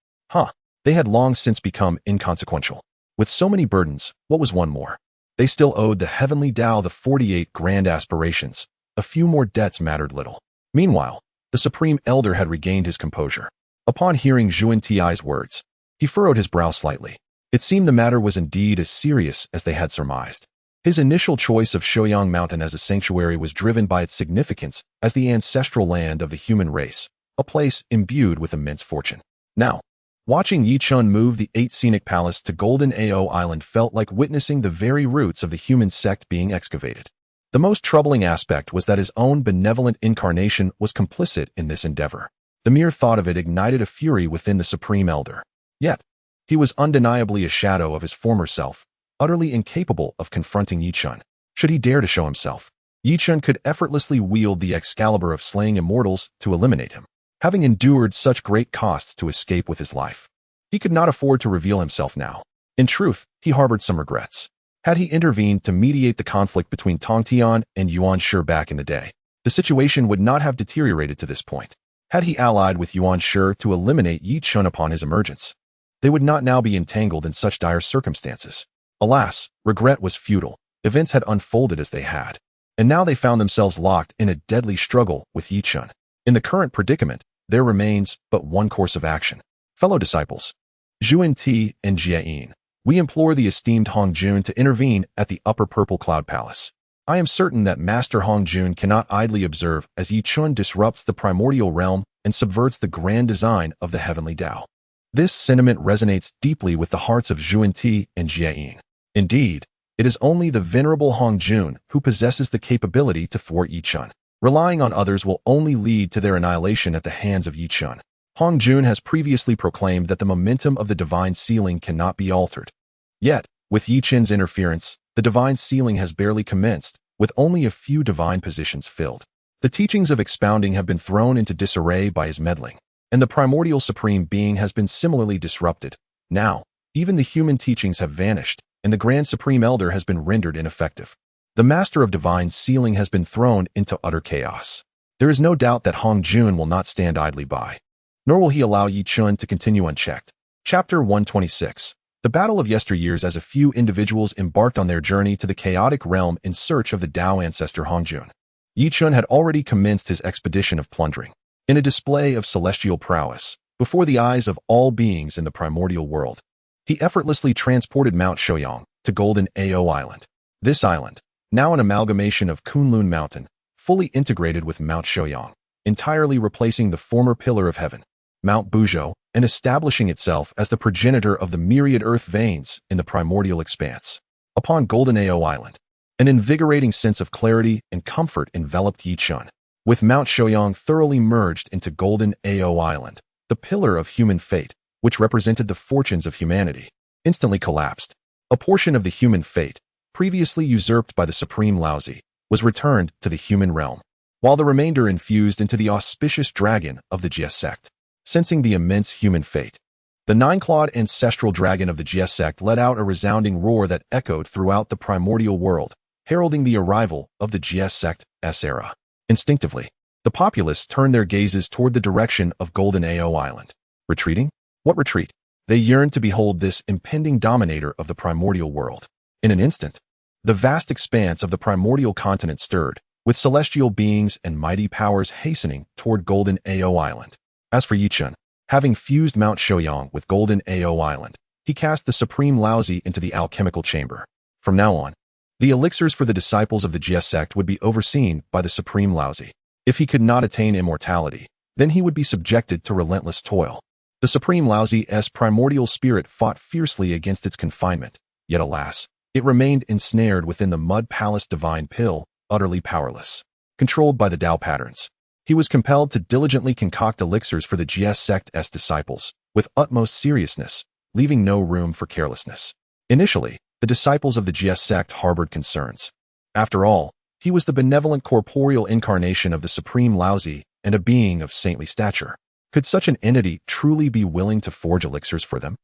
they had long since become inconsequential. With so many burdens, what was one more? They still owed the heavenly Tao the 48 grand aspirations. A few more debts mattered little. Meanwhile, the Supreme Elder had regained his composure. Upon hearing Junti's words, he furrowed his brow slightly. It seemed the matter was indeed as serious as they had surmised. His initial choice of Shouyang Mountain as a sanctuary was driven by its significance as the ancestral land of the human race, a place imbued with immense fortune. Now, watching Chen move the 8th Scenic Palace to Golden Ao Island felt like witnessing the very roots of the human sect being excavated. The most troubling aspect was that his own benevolent incarnation was complicit in this endeavor. The mere thought of it ignited a fury within the Supreme Elder. Yet, he was undeniably a shadow of his former self, utterly incapable of confronting Chen. Should he dare to show himself, Chen could effortlessly wield the Excalibur of slaying immortals to eliminate him. having endured such great costs to escape with his life. He could not afford to reveal himself now. In truth, he harbored some regrets. Had he intervened to mediate the conflict between Tongtian and Yuan Shi back in the day, the situation would not have deteriorated to this point. Had he allied with Yuan Shi to eliminate Chen upon his emergence, they would not now be entangled in such dire circumstances. Alas, regret was futile. Events had unfolded as they had, and now they found themselves locked in a deadly struggle with Chen. In the current predicament, there remains but one course of action. Fellow disciples, Yuan Ti and Jie, we implore the esteemed Hongjun to intervene at the Upper Purple Cloud Palace. I am certain that Master Hongjun cannot idly observe as Chen disrupts the primordial realm and subverts the grand design of the heavenly Tao. This sentiment resonates deeply with the hearts of Yuan Ti and Jie. Indeed, it is only the venerable Hongjun who possesses the capability to thwart Chen. Relying on others will only lead to their annihilation at the hands of Chen. Hongjun has previously proclaimed that the momentum of the divine ceiling cannot be altered. Yet, with Chen's interference, the divine ceiling has barely commenced, with only a few divine positions filled. The teachings of expounding have been thrown into disarray by his meddling, and the primordial supreme being has been similarly disrupted. Now, even the human teachings have vanished, and the grand supreme elder has been rendered ineffective. The master of divine sealing has been thrown into utter chaos. There is no doubt that Hongjun will not stand idly by, nor will he allow Chen to continue unchecked. Chapter 126. The battle of yesteryears. As a few individuals embarked on their journey to the chaotic realm in search of the Tao ancestor Hongjun, Chen had already commenced his expedition of plundering. In a display of celestial prowess, before the eyes of all beings in the primordial world, he effortlessly transported Mount Shouyang to Golden Ao Island. This island, now an amalgamation of Kunlun Mountain, fully integrated with Mount Shouyang, entirely replacing the former pillar of heaven, Mount Buzhou, and establishing itself as the progenitor of the myriad earth veins in the primordial expanse. Upon Golden Ao Island, an invigorating sense of clarity and comfort enveloped Chen. With Mount Shouyang thoroughly merged into Golden Ao Island, the pillar of human fate, which represented the fortunes of humanity, instantly collapsed. A portion of the human fate, previously usurped by the Supreme Laozi, was returned to the human realm, while the remainder infused into the auspicious dragon of the Jie Sect. Sensing the immense human fate, the nine-clawed ancestral dragon of the Jie Sect let out a resounding roar that echoed throughout the primordial world, heralding the arrival of the Jie Sect's era. Instinctively, the populace turned their gazes toward the direction of Golden Ao Island. Retreating? What retreat? They yearned to behold this impending dominator of the primordial world. In an instant, the vast expanse of the primordial continent stirred, with celestial beings and mighty powers hastening toward Golden Ao Island. As for Chen, having fused Mount Shouyang with Golden Ao Island, he cast the Supreme Laozi into the alchemical chamber. From now on, the elixirs for the disciples of the Jie Sect would be overseen by the Supreme Laozi. If he could not attain immortality, then he would be subjected to relentless toil. The Supreme Laozi's primordial spirit fought fiercely against its confinement, yet alas, it remained ensnared within the Mud Palace divine pill, utterly powerless. Controlled by the Tao patterns, he was compelled to diligently concoct elixirs for the Jie Sect's disciples, with utmost seriousness, leaving no room for carelessness. Initially, the disciples of the Jie Sect harbored concerns. After all, he was the benevolent corporeal incarnation of the Supreme Laozi and a being of saintly stature. Could such an entity truly be willing to forge elixirs for them?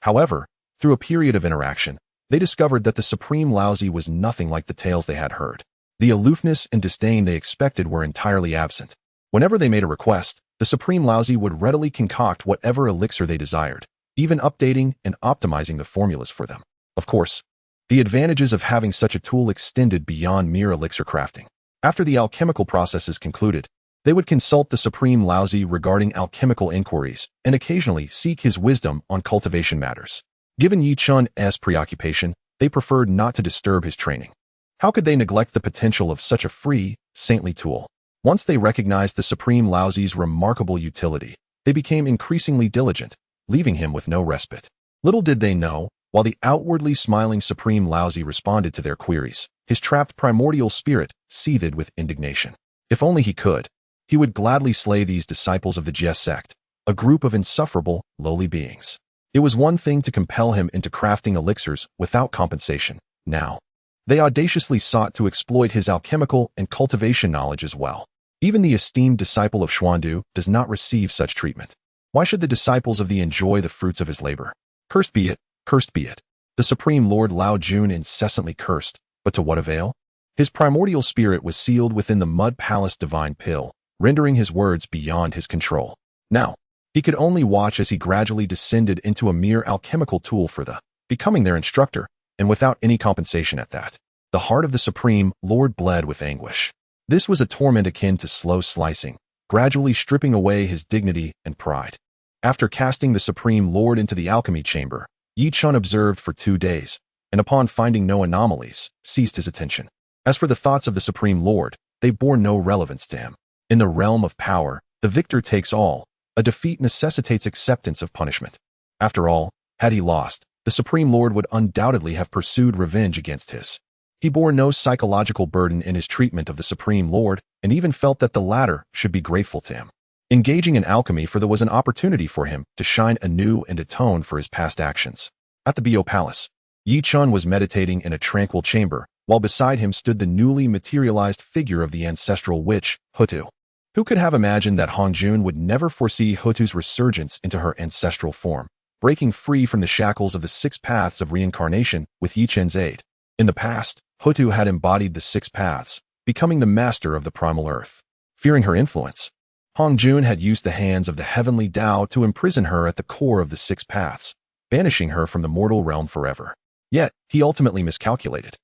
However, through a period of interaction, they discovered that the Supreme Laozi was nothing like the tales they had heard. The aloofness and disdain they expected were entirely absent. Whenever they made a request, the Supreme Laozi would readily concoct whatever elixir they desired, even updating and optimizing the formulas for them. Of course, the advantages of having such a tool extended beyond mere elixir crafting. After the alchemical processes concluded, they would consult the Supreme Laozi regarding alchemical inquiries and occasionally seek his wisdom on cultivation matters. Given Chen's preoccupation, they preferred not to disturb his training. How could they neglect the potential of such a free, saintly tool? Once they recognized the Supreme Laozi's remarkable utility, they became increasingly diligent, leaving him with no respite. Little did they know, while the outwardly smiling Supreme Laozi responded to their queries, his trapped primordial spirit seethed with indignation. If only he could, he would gladly slay these disciples of the Jie Sect, a group of insufferable, lowly beings. It was one thing to compel him into crafting elixirs without compensation. Now, they audaciously sought to exploit his alchemical and cultivation knowledge as well. Even the esteemed disciple of Xuandu does not receive such treatment. Why should the disciples of the enjoy the fruits of his labor? Cursed be it, cursed be it. The Supreme Lord Lao Jun incessantly cursed, but to what avail? His primordial spirit was sealed within the Mud Palace divine pill, rendering his words beyond his control. Now, he could only watch as he gradually descended into a mere alchemical tool for the, becoming their instructor, and without any compensation at that. The heart of the Supreme Lord bled with anguish. This was a torment akin to slow slicing, gradually stripping away his dignity and pride. After casting the Supreme Lord into the alchemy chamber, Yi Chun observed for 2 days, and upon finding no anomalies, ceased his attention. As for the thoughts of the Supreme Lord, they bore no relevance to him. In the realm of power, the victor takes all. A defeat necessitates acceptance of punishment. After all, had he lost, the Supreme Lord would undoubtedly have pursued revenge against his. He bore no psychological burden in his treatment of the Supreme Lord, and even felt that the latter should be grateful to him. Engaging in alchemy for there was an opportunity for him to shine anew and atone for his past actions. At the Bio Palace, Yi Chun was meditating in a tranquil chamber, while beside him stood the newly materialized figure of the ancestral witch, Hutu. Who could have imagined that Hongjun would never foresee Hutu's resurgence into her ancestral form, breaking free from the shackles of the 6 paths of reincarnation with Yi Chen's aid? In the past, Hutu had embodied the 6 paths, becoming the master of the primal earth. Fearing her influence, Hongjun had used the hands of the heavenly Tao to imprison her at the core of the 6 paths, banishing her from the mortal realm forever. Yet, he ultimately miscalculated.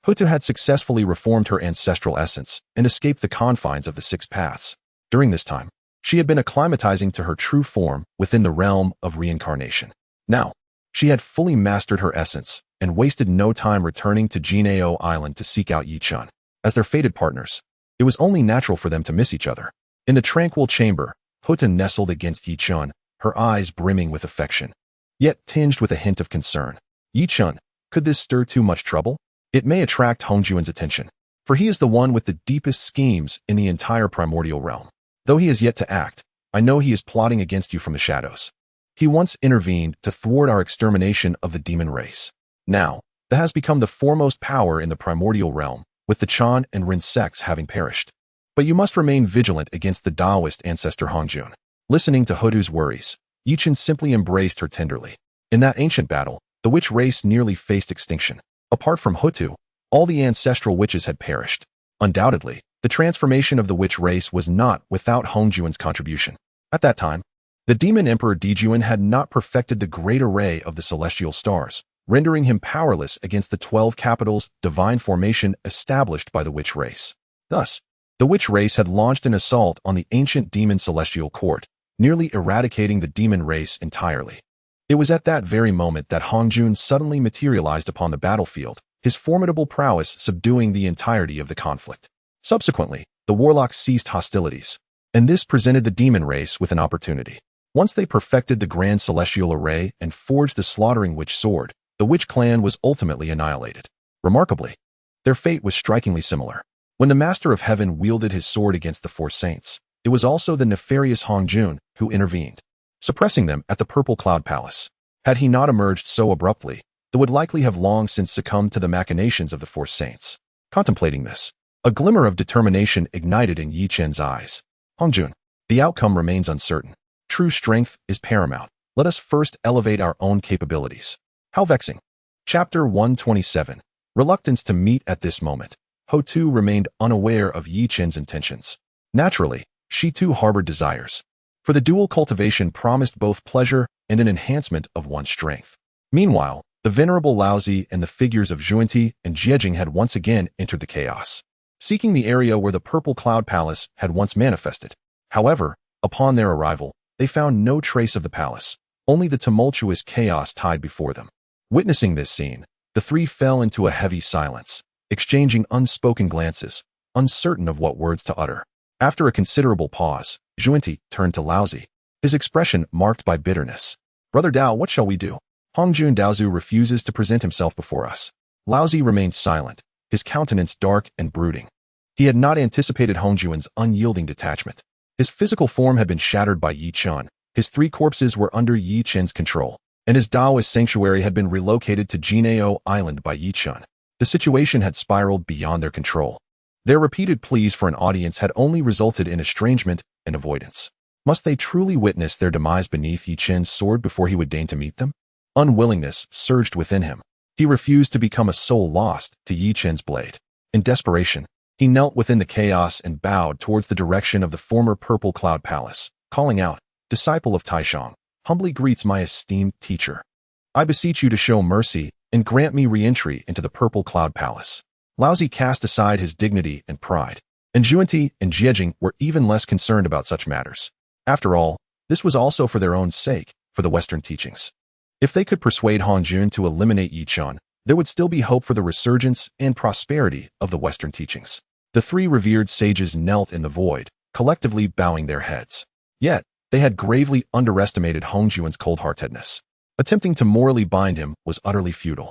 Hutu had successfully reformed her ancestral essence and escaped the confines of the 6 paths. During this time, she had been acclimatizing to her true form within the realm of reincarnation. Now, she had fully mastered her essence and wasted no time returning to Jinao Island to seek out Yi Chun. As their fated partners, it was only natural for them to miss each other. In the tranquil chamber, Hutu nestled against Yi Chun, her eyes brimming with affection, yet tinged with a hint of concern. Yi Chun, could this stir too much trouble? It may attract Hongjuan's attention, for he is the one with the deepest schemes in the entire primordial realm. Though he has yet to act, I know he is plotting against you from the shadows. He once intervened to thwart our extermination of the demon race. Now, that has become the foremost power in the primordial realm, with the Chan and Rin sects having perished. But you must remain vigilant against the Taoist ancestor Hongjun. Listening to Hutu's worries, Yi Chun simply embraced her tenderly. In that ancient battle, the witch race nearly faced extinction. Apart from Hutu, all the ancestral witches had perished. Undoubtedly, the transformation of the witch race was not without Hongjuan's contribution. At that time, the demon emperor Dijuan had not perfected the great array of the celestial stars, rendering him powerless against the 12 capitals divine formation established by the witch race. Thus, the witch race had launched an assault on the ancient demon celestial court, nearly eradicating the demon race entirely. It was at that very moment that Hongjun suddenly materialized upon the battlefield, his formidable prowess subduing the entirety of the conflict. Subsequently, the warlocks ceased hostilities, and this presented the demon race with an opportunity. Once they perfected the grand celestial array and forged the slaughtering witch sword, the witch clan was ultimately annihilated. Remarkably, their fate was strikingly similar. When the Master of Heaven wielded his sword against the 4 saints, it was also the nefarious Hongjun who intervened, suppressing them at the Purple Cloud Palace. Had he not emerged so abruptly, they would likely have long since succumbed to the machinations of the 4 saints. Contemplating this, a glimmer of determination ignited in Yi Chen's eyes. Hongjun, the outcome remains uncertain. True strength is paramount. Let us first elevate our own capabilities. How vexing. Chapter 127. Reluctance to meet at this moment. Hutu remained unaware of Yi Chen's intentions. Naturally, she too harbored desires. For the dual cultivation promised both pleasure and an enhancement of one's strength. Meanwhile, the venerable Laozi and the figures of Zhuanti and Jiejing had once again entered the chaos, seeking the area where the Purple Cloud Palace had once manifested. However, upon their arrival, they found no trace of the palace, only the tumultuous chaos tied before them. Witnessing this scene, the 3 fell into a heavy silence, exchanging unspoken glances, uncertain of what words to utter. After a considerable pause, Zhuanti turned to Laozi, his expression marked by bitterness. Brother Dao, what shall we do? Hongjun Daozu refuses to present himself before us. Laozi remained silent, his countenance dark and brooding. He had not anticipated Hongjuan's unyielding detachment. His physical form had been shattered by Yi Chun, his 3 corpses were under Yi Chen's control, and his Taoist sanctuary had been relocated to Jinao Island by Yi Chun. The situation had spiraled beyond their control. Their repeated pleas for an audience had only resulted in estrangement and avoidance. Must they truly witness their demise beneath Yi Chen's sword before he would deign to meet them? Unwillingness surged within him. He refused to become a soul lost to Yi Chen's blade. In desperation, he knelt within the chaos and bowed towards the direction of the former Purple Cloud Palace, calling out, "Disciple of Taishang, humbly greets my esteemed teacher. I beseech you to show mercy and grant me re-entry into the Purple Cloud Palace." Laozi cast aside his dignity and pride, and Juanti and Jiejing were even less concerned about such matters. After all, this was also for their own sake, for the Western teachings. If they could persuade Hongjun to eliminate Yi Chen, there would still be hope for the resurgence and prosperity of the Western teachings. The three revered sages knelt in the void, collectively bowing their heads. Yet, they had gravely underestimated Hongjun's cold-heartedness. Attempting to morally bind him was utterly futile.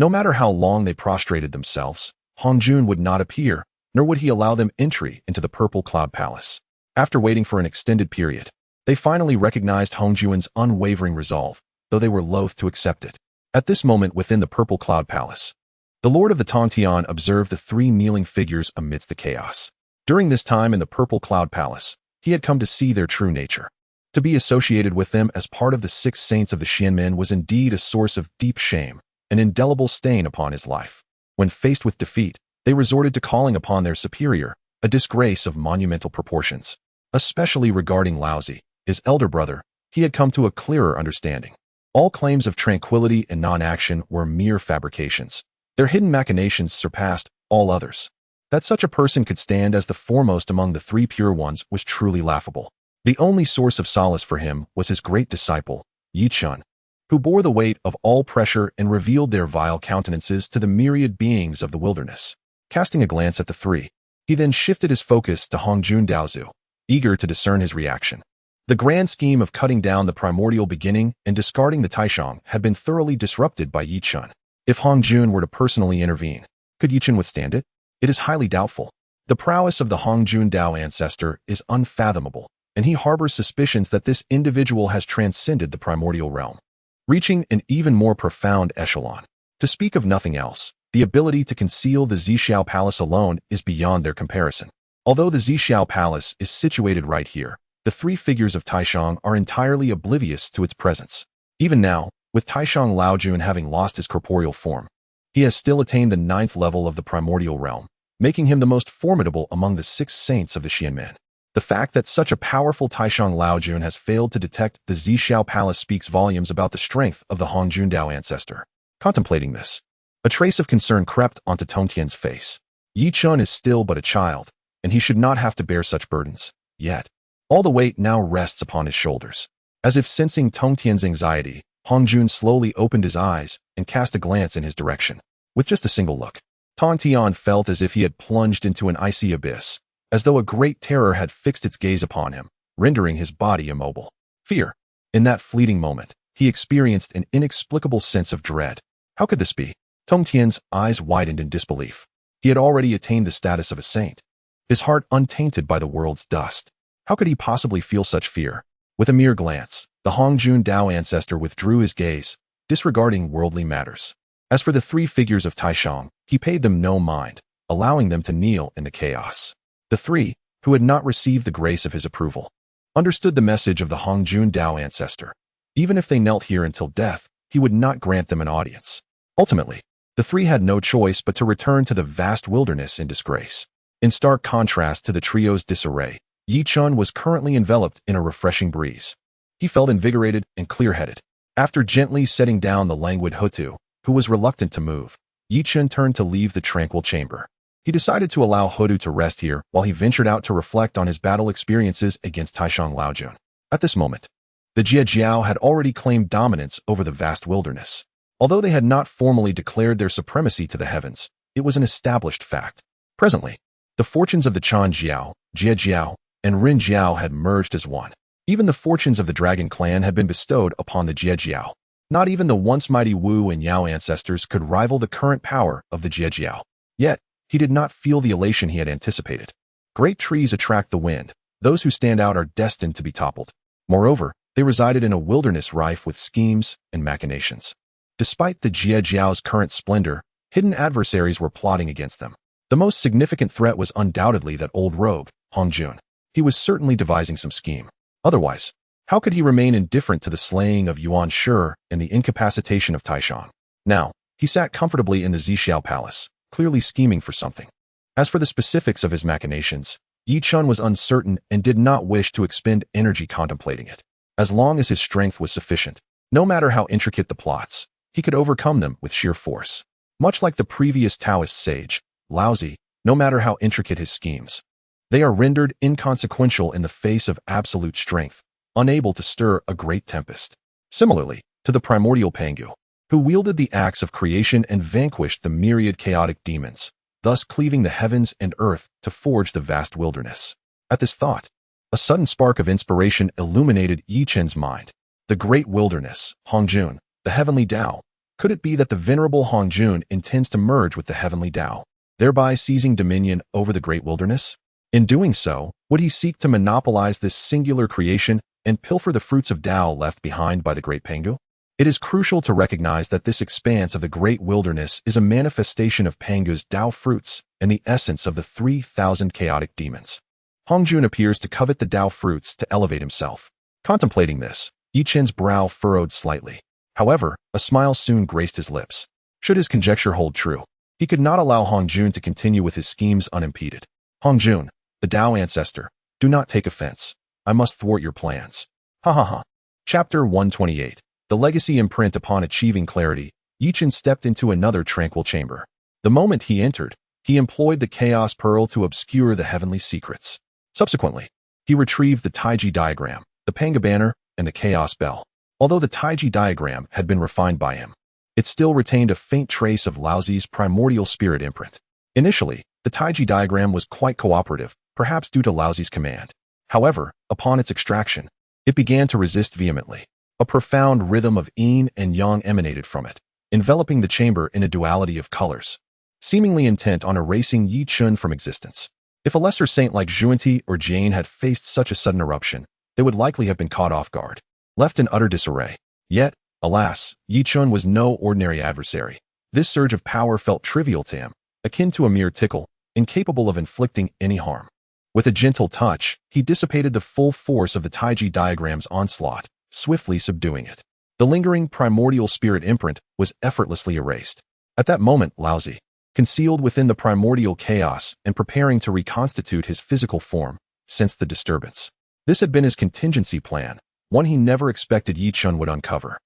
No matter how long they prostrated themselves, Hongjun would not appear, nor would he allow them entry into the Purple Cloud Palace. After waiting for an extended period, they finally recognized Hongjun's unwavering resolve, though they were loath to accept it. At this moment within the Purple Cloud Palace, the Lord of the Tongtian observed the three kneeling figures amidst the chaos. During this time in the Purple Cloud Palace, he had come to see their true nature. To be associated with them as part of the 6 saints of the Xianmen was indeed a source of deep shame, an indelible stain upon his life. When faced with defeat, they resorted to calling upon their superior, a disgrace of monumental proportions. Especially regarding Laozi, his elder brother, he had come to a clearer understanding. All claims of tranquility and non-action were mere fabrications. Their hidden machinations surpassed all others. That such a person could stand as the foremost among the 3 pure ones was truly laughable. The only source of solace for him was his great disciple, Yi Chen, who bore the weight of all pressure and revealed their vile countenances to the myriad beings of the wilderness. Casting a glance at the 3, he then shifted his focus to Hongjun Daozu, eager to discern his reaction. The grand scheme of cutting down the primordial beginning and discarding the Taishang had been thoroughly disrupted by Yi Chen. If Hongjun were to personally intervene, could Yi Chen withstand it? It is highly doubtful. The prowess of the Hongjun Dao ancestor is unfathomable, and he harbors suspicions that this individual has transcended the primordial realm, reaching an even more profound echelon. To speak of nothing else, the ability to conceal the San Xiao Palace alone is beyond their comparison. Although the San Xiao Palace is situated right here, the 3 figures of Taishang are entirely oblivious to its presence. Even now, with Taishang Laojun having lost his corporeal form, he has still attained the 9th level of the primordial realm, making him the most formidable among the 6 saints of the Xianmen. The fact that such a powerful Taishang Laojun has failed to detect the San Xiao Palace speaks volumes about the strength of the Hongjun Dao ancestor. Contemplating this, a trace of concern crept onto Tongtian's face. Yi Chen is still but a child, and he should not have to bear such burdens. Yet, all the weight now rests upon his shoulders. As if sensing Tongtian's anxiety, Hongjun slowly opened his eyes and cast a glance in his direction. With just a single look, Tongtian felt as if he had plunged into an icy abyss, as though a great terror had fixed its gaze upon him, rendering his body immobile. Fear. In that fleeting moment, he experienced an inexplicable sense of dread. How could this be? Tongtian's eyes widened in disbelief. He had already attained the status of a saint, his heart untainted by the world's dust. How could he possibly feel such fear? With a mere glance, the Hongjun Dao ancestor withdrew his gaze, disregarding worldly matters. As for the 3 figures of Taishang, he paid them no mind, allowing them to kneel in the chaos. The 3, who had not received the grace of his approval, understood the message of the Hongjun Dao ancestor. Even if they knelt here until death, he would not grant them an audience. Ultimately, the 3 had no choice but to return to the vast wilderness in disgrace. In stark contrast to the trio's disarray, Yi Chen was currently enveloped in a refreshing breeze. He felt invigorated and clear-headed. After gently setting down the languid Hutu, who was reluctant to move, Yi Chen turned to leave the tranquil chamber. He decided to allow Hutu to rest here while he ventured out to reflect on his battle experiences against Taishang Laojun. At this moment, the Jie had already claimed dominance over the vast wilderness. Although they had not formally declared their supremacy to the heavens, it was an established fact. Presently, the fortunes of the Chan Jiao, Jie Jiao, and Ren Jiao had merged as one. Even the fortunes of the Dragon Clan had been bestowed upon the Jie Jiao. Not even the once mighty Wu and Yao ancestors could rival the current power of the Jie Jiao. Yet, he did not feel the elation he had anticipated. Great trees attract the wind. Those who stand out are destined to be toppled. Moreover, they resided in a wilderness rife with schemes and machinations. Despite the Jie Jiao's current splendor, hidden adversaries were plotting against them. The most significant threat was undoubtedly that old rogue, Hong Jun. He was certainly devising some scheme. Otherwise, how could he remain indifferent to the slaying of Yuan Shi and the incapacitation of Taishan? Now, he sat comfortably in the San Xiao palace, clearly scheming for something. As for the specifics of his machinations, Yi Chun was uncertain and did not wish to expend energy contemplating it. As long as his strength was sufficient, no matter how intricate the plots, he could overcome them with sheer force. Much like the previous Taoist sage, Laozi, no matter how intricate his schemes, they are rendered inconsequential in the face of absolute strength, unable to stir a great tempest. Similarly, to the primordial Pangu, who wielded the axe of creation and vanquished the myriad chaotic demons, thus cleaving the heavens and earth to forge the vast wilderness. At this thought, a sudden spark of inspiration illuminated Yi Chen's mind. The great wilderness, Hong Jun, the heavenly Tao. Could it be that the venerable Hong Jun intends to merge with the heavenly Tao, thereby seizing dominion over the great wilderness? In doing so, would he seek to monopolize this singular creation and pilfer the fruits of Tao left behind by the great Pangu? It is crucial to recognize that this expanse of the great wilderness is a manifestation of Pangu's Tao fruits and the essence of the 3,000 chaotic demons. Hong Jun appears to covet the Tao fruits to elevate himself. Contemplating this, Yi Chen's brow furrowed slightly. However, a smile soon graced his lips. Should his conjecture hold true, he could not allow Hong Jun to continue with his schemes unimpeded. Hong Jun, the Tao ancestor, do not take offense. I must thwart your plans. Ha ha ha. Chapter 128. The legacy imprint. Upon achieving clarity, Yi Chen stepped into another tranquil chamber. The moment he entered, he employed the Chaos Pearl to obscure the heavenly secrets. Subsequently, he retrieved the Taiji diagram, the Panga banner, and the Chaos Bell. Although the Taiji diagram had been refined by him, it still retained a faint trace of Laozi's primordial spirit imprint. Initially, the Taiji diagram was quite cooperative, perhaps due to Laozi's command. However, upon its extraction, it began to resist vehemently. A profound rhythm of yin and yang emanated from it, enveloping the chamber in a duality of colors, seemingly intent on erasing Yi Chun from existence. If a lesser saint like Zhuanti or Jane had faced such a sudden eruption, they would likely have been caught off guard, left in utter disarray. Yet, alas, Yi Chun was no ordinary adversary. This surge of power felt trivial to him, akin to a mere tickle, incapable of inflicting any harm. With a gentle touch, he dissipated the full force of the Taiji diagram's onslaught, swiftly subduing it. The lingering primordial spirit imprint was effortlessly erased. At that moment, Laozi, concealed within the primordial chaos and preparing to reconstitute his physical form, sensed the disturbance. This had been his contingency plan, one he never expected Yi Chun would uncover.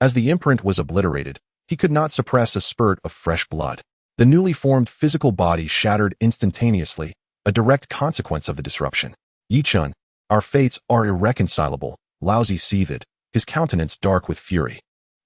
As the imprint was obliterated, he could not suppress a spurt of fresh blood. The newly formed physical body shattered instantaneously, a direct consequence of the disruption. Yi Chun, our fates are irreconcilable, Laozi seethed, his countenance dark with fury.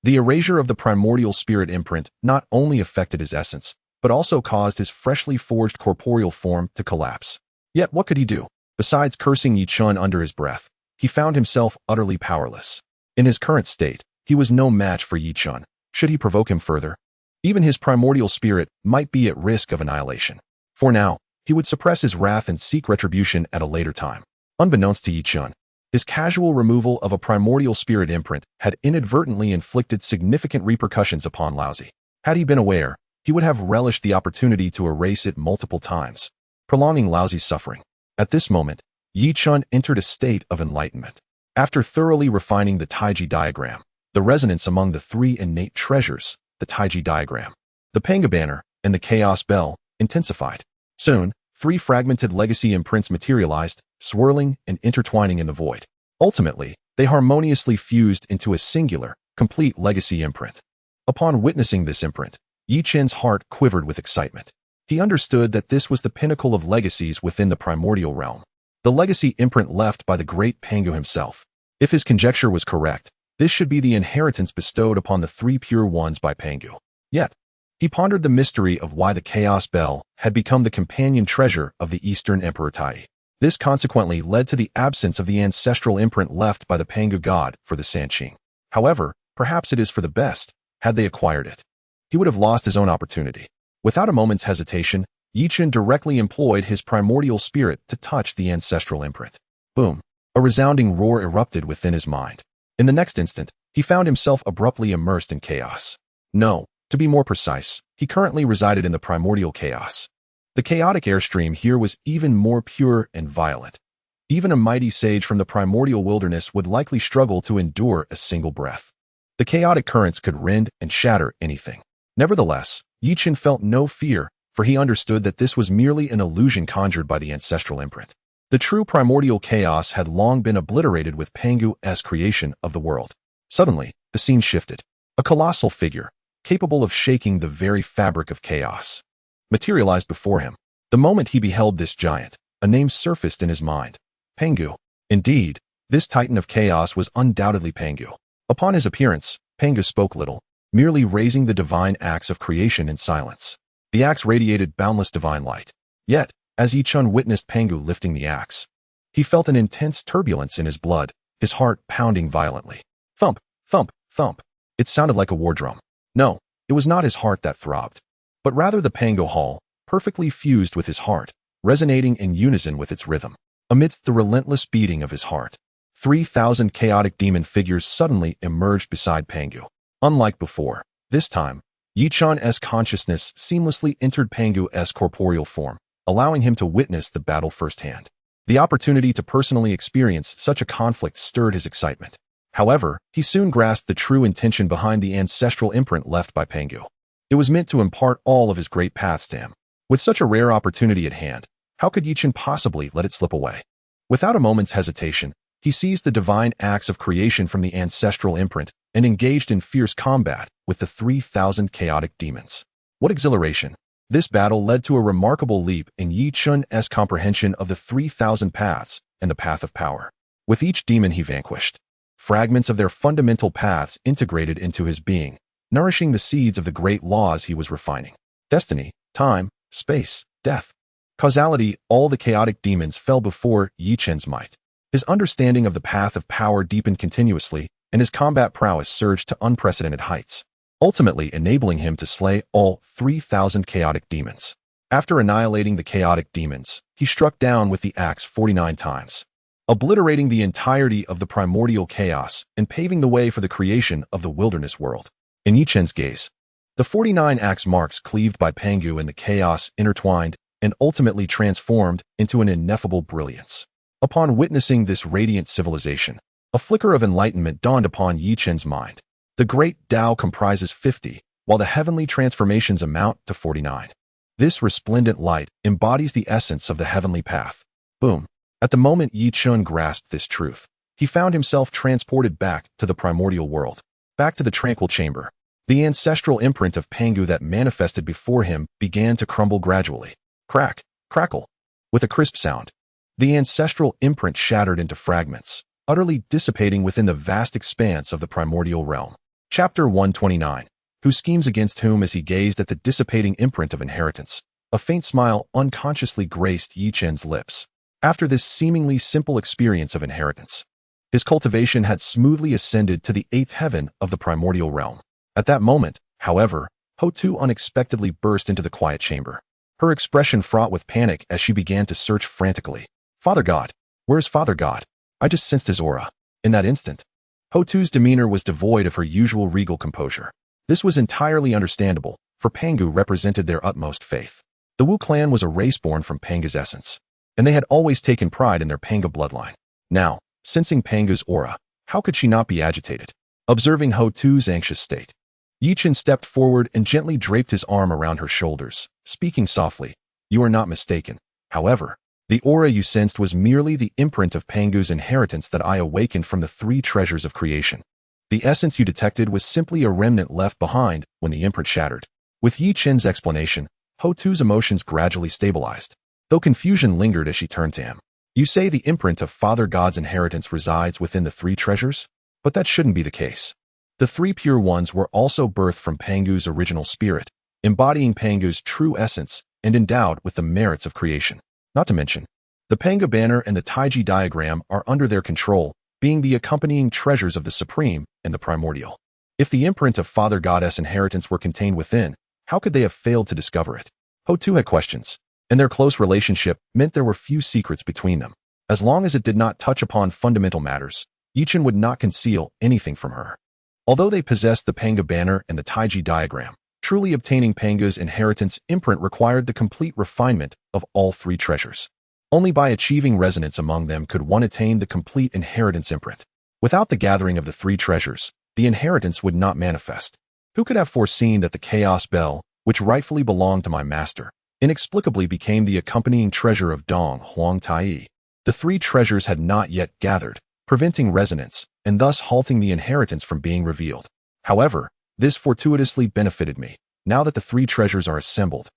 The erasure of the primordial spirit imprint not only affected his essence, but also caused his freshly forged corporeal form to collapse. Yet what could he do? Besides cursing Yi Chun under his breath, he found himself utterly powerless. In his current state, he was no match for Yi Chun. Should he provoke him further? Even his primordial spirit might be at risk of annihilation. For now, he would suppress his wrath and seek retribution at a later time. Unbeknownst to Yi Chun, his casual removal of a primordial spirit imprint had inadvertently inflicted significant repercussions upon Laozi. Had he been aware, he would have relished the opportunity to erase it multiple times, prolonging Laozi's suffering. At this moment, Yi Chun entered a state of enlightenment. After thoroughly refining the Taiji diagram, the resonance among the three innate treasures, the Taiji diagram, the Panga banner, and the Chaos Bell, intensified. Soon, three fragmented legacy imprints materialized, swirling and intertwining in the void. Ultimately, they harmoniously fused into a singular, complete legacy imprint. Upon witnessing this imprint, Yi Chen's heart quivered with excitement. He understood that this was the pinnacle of legacies within the primordial realm, the legacy imprint left by the great Pangu himself. If his conjecture was correct, this should be the inheritance bestowed upon the three pure ones by Pangu. Yet, he pondered the mystery of why the Chaos Bell had become the companion treasure of the Eastern Emperor Tai. This consequently led to the absence of the ancestral imprint left by the Pangu god for the Sanqing. However, perhaps it is for the best. Had they acquired it, he would have lost his own opportunity. Without a moment's hesitation, Yi Chen directly employed his primordial spirit to touch the ancestral imprint. Boom! A resounding roar erupted within his mind. In the next instant, he found himself abruptly immersed in chaos. No, to be more precise, he currently resided in the primordial chaos. The chaotic airstream here was even more pure and violent. Even a mighty sage from the primordial wilderness would likely struggle to endure a single breath. The chaotic currents could rend and shatter anything. Nevertheless, Chen felt no fear, for he understood that this was merely an illusion conjured by the ancestral imprint. The true primordial chaos had long been obliterated with Pangu's creation of the world. Suddenly, the scene shifted. A colossal figure, capable of shaking the very fabric of chaos, materialized before him. The moment he beheld this giant, a name surfaced in his mind. Pangu. Indeed, this titan of chaos was undoubtedly Pangu. Upon his appearance, Pangu spoke little, merely raising the divine axe of creation in silence. The axe radiated boundless divine light. Yet, as Chen witnessed Pangu lifting the axe, he felt an intense turbulence in his blood, his heart pounding violently. Thump, thump, thump. It sounded like a war drum. No, it was not his heart that throbbed, but rather the Pangu hall, perfectly fused with his heart, resonating in unison with its rhythm. Amidst the relentless beating of his heart, 3,000 chaotic demon figures suddenly emerged beside Pangu. Unlike before, this time, Chen's consciousness seamlessly entered Pangu's corporeal form, allowing him to witness the battle firsthand. The opportunity to personally experience such a conflict stirred his excitement. However, he soon grasped the true intention behind the ancestral imprint left by Pangu. It was meant to impart all of his great paths to him. With such a rare opportunity at hand, how could Chen possibly let it slip away? Without a moment's hesitation, he seized the divine axe of creation from the ancestral imprint and engaged in fierce combat with the 3,000 chaotic demons. What exhilaration! This battle led to a remarkable leap in Chen's comprehension of the 3,000 paths and the path of power. With each demon he vanquished, fragments of their fundamental paths integrated into his being, nourishing the seeds of the great laws he was refining. Destiny, time, space, death, causality, all the chaotic demons fell before Chen's might. His understanding of the path of power deepened continuously, and his combat prowess surged to unprecedented heights, ultimately enabling him to slay all 3,000 chaotic demons. After annihilating the chaotic demons, he struck down with the axe 49 times, obliterating the entirety of the primordial chaos and paving the way for the creation of the wilderness world. In Chen's gaze, the 49 axe marks cleaved by Pangu and the chaos intertwined and ultimately transformed into an ineffable brilliance. Upon witnessing this radiant civilization, a flicker of enlightenment dawned upon Chen's mind. The great Tao comprises 50, while the heavenly transformations amount to 49. This resplendent light embodies the essence of the heavenly path. Boom. At the moment Chen grasped this truth, he found himself transported back to the primordial world, back to the tranquil chamber. The ancestral imprint of Pangu that manifested before him began to crumble gradually. Crack, crackle. With a crisp sound, the ancestral imprint shattered into fragments, utterly dissipating within the vast expanse of the primordial realm. Chapter 129. Who schemes against whom? As he gazed at the dissipating imprint of inheritance, a faint smile unconsciously graced Chen's lips. After this seemingly simple experience of inheritance, his cultivation had smoothly ascended to the 8th heaven of the primordial realm. At that moment, however, Ho-Tu unexpectedly burst into the quiet chamber, her expression fraught with panic as she began to search frantically. Father God, where's Father God? I just sensed his aura. In that instant, Ho-Tu's demeanor was devoid of her usual regal composure. This was entirely understandable, for Pangu represented their utmost faith. The Wu clan was a race born from Pangu's essence, and they had always taken pride in their Pangu bloodline. Now, sensing Pangu's aura, how could she not be agitated? Observing Ho-Tu's anxious state, Chen stepped forward and gently draped his arm around her shoulders, speaking softly. You are not mistaken. However, the aura you sensed was merely the imprint of Pangu's inheritance that I awakened from the 3 treasures of creation. The essence you detected was simply a remnant left behind when the imprint shattered. With Chen's explanation, Ho-Tu's emotions gradually stabilized, though confusion lingered as she turned to him. You say the imprint of Father God's inheritance resides within the 3 treasures? But that shouldn't be the case. The 3 pure ones were also birthed from Pangu's original spirit, embodying Pangu's true essence and endowed with the merits of creation. Not to mention, the Pangu banner and the Taiji diagram are under their control, being the accompanying treasures of the Supreme and the Primordial. If the imprint of Father God's inheritance were contained within, how could they have failed to discover it? Ho-Tu had questions, and their close relationship meant there were few secrets between them. As long as it did not touch upon fundamental matters, Chen would not conceal anything from her. Although they possessed the Pangu banner and the Taiji diagram, Truly obtaining Panga's inheritance imprint required the complete refinement of all three treasures. Only by achieving resonance among them could one attain the complete inheritance imprint. Without the gathering of the three treasures, the inheritance would not manifest. Who could have foreseen that the Chaos Bell, which rightfully belonged to my master, inexplicably became the accompanying treasure of Dong Huang Tai? The three treasures had not yet gathered, preventing resonance, and thus halting the inheritance from being revealed. However, this fortuitously benefited me. Now that the three treasures are assembled,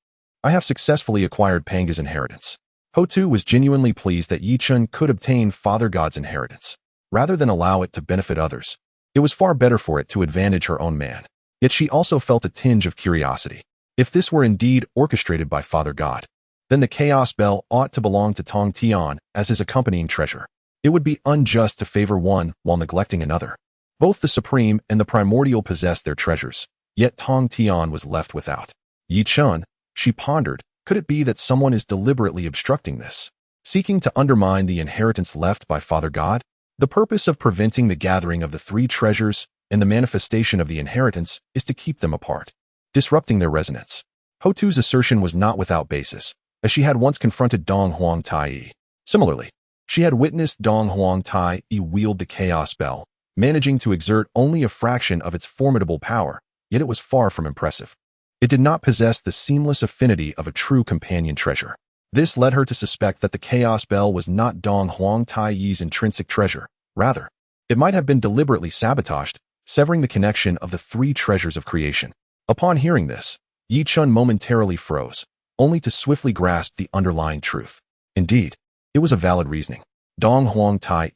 I have successfully acquired Panga's inheritance. Ho-Tu was genuinely pleased that Yi-Chun could obtain Father God's inheritance. Rather than allow it to benefit others, it was far better for it to advantage her own man. Yet she also felt a tinge of curiosity. If this were indeed orchestrated by Father God, then the Chaos Bell ought to belong to Tongtian as his accompanying treasure. It would be unjust to favor one while neglecting another. Both the Supreme and the Primordial possessed their treasures, yet Tongtian was left without. Yi-Chun, she pondered, could it be that someone is deliberately obstructing this, seeking to undermine the inheritance left by Father God? The purpose of preventing the gathering of the three treasures and the manifestation of the inheritance is to keep them apart, disrupting their resonance. Ho-Tu's assertion was not without basis, as she had once confronted Dong Huang Tai. Similarly, she had witnessed Dong Huang Tai wield the Chaos Bell, managing to exert only a fraction of its formidable power, yet it was far from impressive. It did not possess the seamless affinity of a true companion treasure. This led her to suspect that the Chaos Bell was not Dong Huang Tai's intrinsic treasure. Rather, it might have been deliberately sabotaged, severing the connection of the three treasures of creation. Upon hearing this, Yi-Chun momentarily froze, only to swiftly grasp the underlying truth. Indeed, it was a valid reasoning. Dong Huang Tai,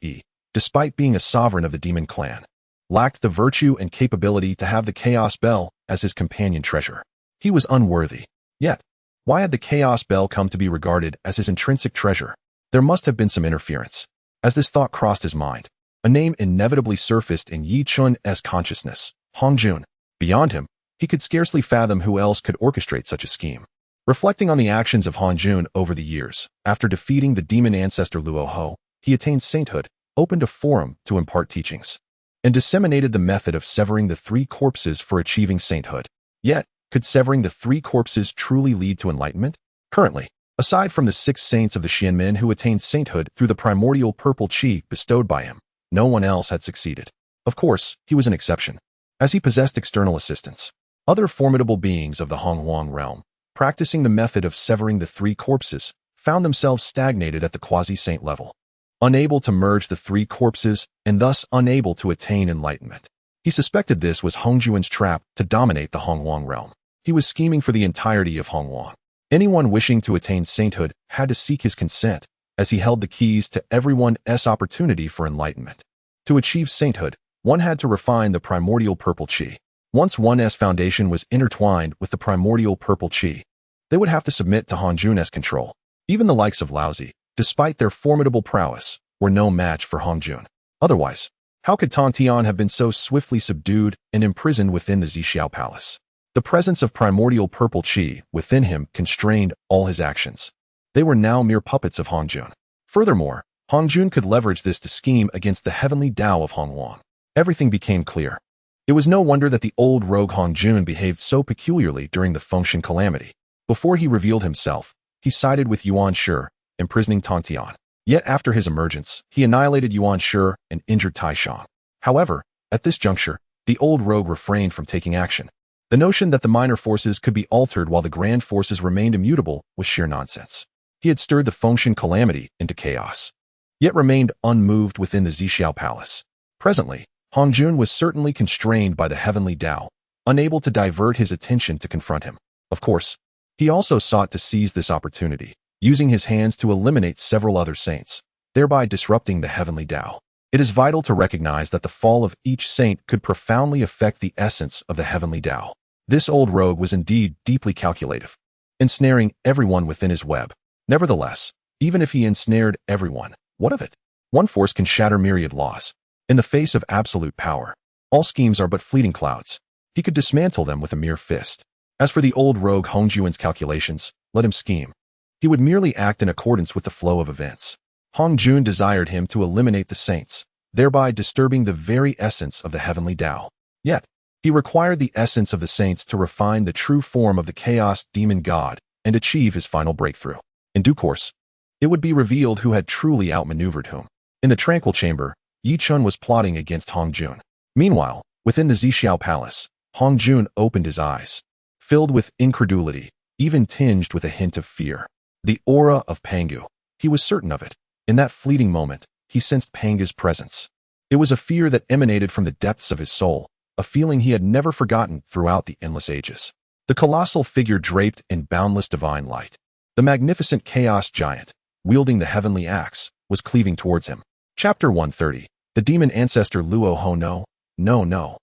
despite being a sovereign of the demon clan, lacked the virtue and capability to have the Chaos Bell as his companion treasure. He was unworthy. Yet, why had the Chaos Bell come to be regarded as his intrinsic treasure? There must have been some interference. As this thought crossed his mind, a name inevitably surfaced in Yi-Chun's consciousness, Hongjun. Beyond him, he could scarcely fathom who else could orchestrate such a scheme. Reflecting on the actions of Hongjun over the years, after defeating the demon ancestor Luo Ho, he attained sainthood, opened a forum to impart teachings, and disseminated the method of severing the three corpses for achieving sainthood. Yet, could severing the three corpses truly lead to enlightenment? Currently, aside from the 6 saints of the Xianmen who attained sainthood through the primordial purple qi bestowed by him, no one else had succeeded. Of course, he was an exception, as he possessed external assistance. Other formidable beings of the Honghuang realm, practicing the method of severing the three corpses, found themselves stagnated at the quasi-saint level, unable to merge the three corpses and thus unable to attain enlightenment. He suspected this was Hongjuan's trap to dominate the Honghuang realm. He was scheming for the entirety of Honghuang. Anyone wishing to attain sainthood had to seek his consent, as he held the keys to everyone's opportunity for enlightenment. To achieve sainthood, one had to refine the primordial purple qi. Once one's foundation was intertwined with the primordial purple qi, they would have to submit to Hongjun's control. Even the likes of Laozi, despite their formidable prowess, were no match for Hongjun. Otherwise, how could Tongtian have been so swiftly subdued and imprisoned within the San Xiao palace? The presence of primordial purple qi within him constrained all his actions. They were now mere puppets of Hongjun. Furthermore, Hongjun could leverage this to scheme against the heavenly Tao of Honghuang. Everything became clear. It was no wonder that the old rogue Hongjun behaved so peculiarly during the Fengshan calamity. Before he revealed himself, he sided with Yuan Shi, imprisoning Tongtian. Yet after his emergence, he annihilated Yuan Shi and injured Taishang. However, at this juncture, the old rogue refrained from taking action. The notion that the minor forces could be altered while the grand forces remained immutable was sheer nonsense. He had stirred the Fengshan calamity into chaos, yet remained unmoved within the San Xiao palace. Presently, Hongjun was certainly constrained by the heavenly Tao, unable to divert his attention to confront him. Of course, he also sought to seize this opportunity, using his hands to eliminate several other saints, thereby disrupting the heavenly Tao. It is vital to recognize that the fall of each saint could profoundly affect the essence of the heavenly Tao. This old rogue was indeed deeply calculative, ensnaring everyone within his web. Nevertheless, even if he ensnared everyone, what of it? One force can shatter myriad laws. In the face of absolute power, all schemes are but fleeting clouds. He could dismantle them with a mere fist. As for the old rogue Hongjuan's calculations, let him scheme. He would merely act in accordance with the flow of events. Hongjun desired him to eliminate the saints, thereby disturbing the very essence of the heavenly Tao. Yet, He required the essence of the saints to refine the true form of the chaos demon god and achieve his final breakthrough. In due course, it would be revealed who had truly outmaneuvered whom. In the tranquil chamber, Yi Chun was plotting against Hong Jun. Meanwhile, within the San Xiao palace, Hong Jun opened his eyes, filled with incredulity, even tinged with a hint of fear. The aura of Pangu. He was certain of it. In that fleeting moment, he sensed Pangu's presence. It was a fear that emanated from the depths of his soul, a feeling he had never forgotten throughout the endless ages. The colossal figure draped in boundless divine light. The magnificent chaos giant, wielding the heavenly axe, was cleaving towards him. Chapter 130. The demon ancestor Luo Ho no.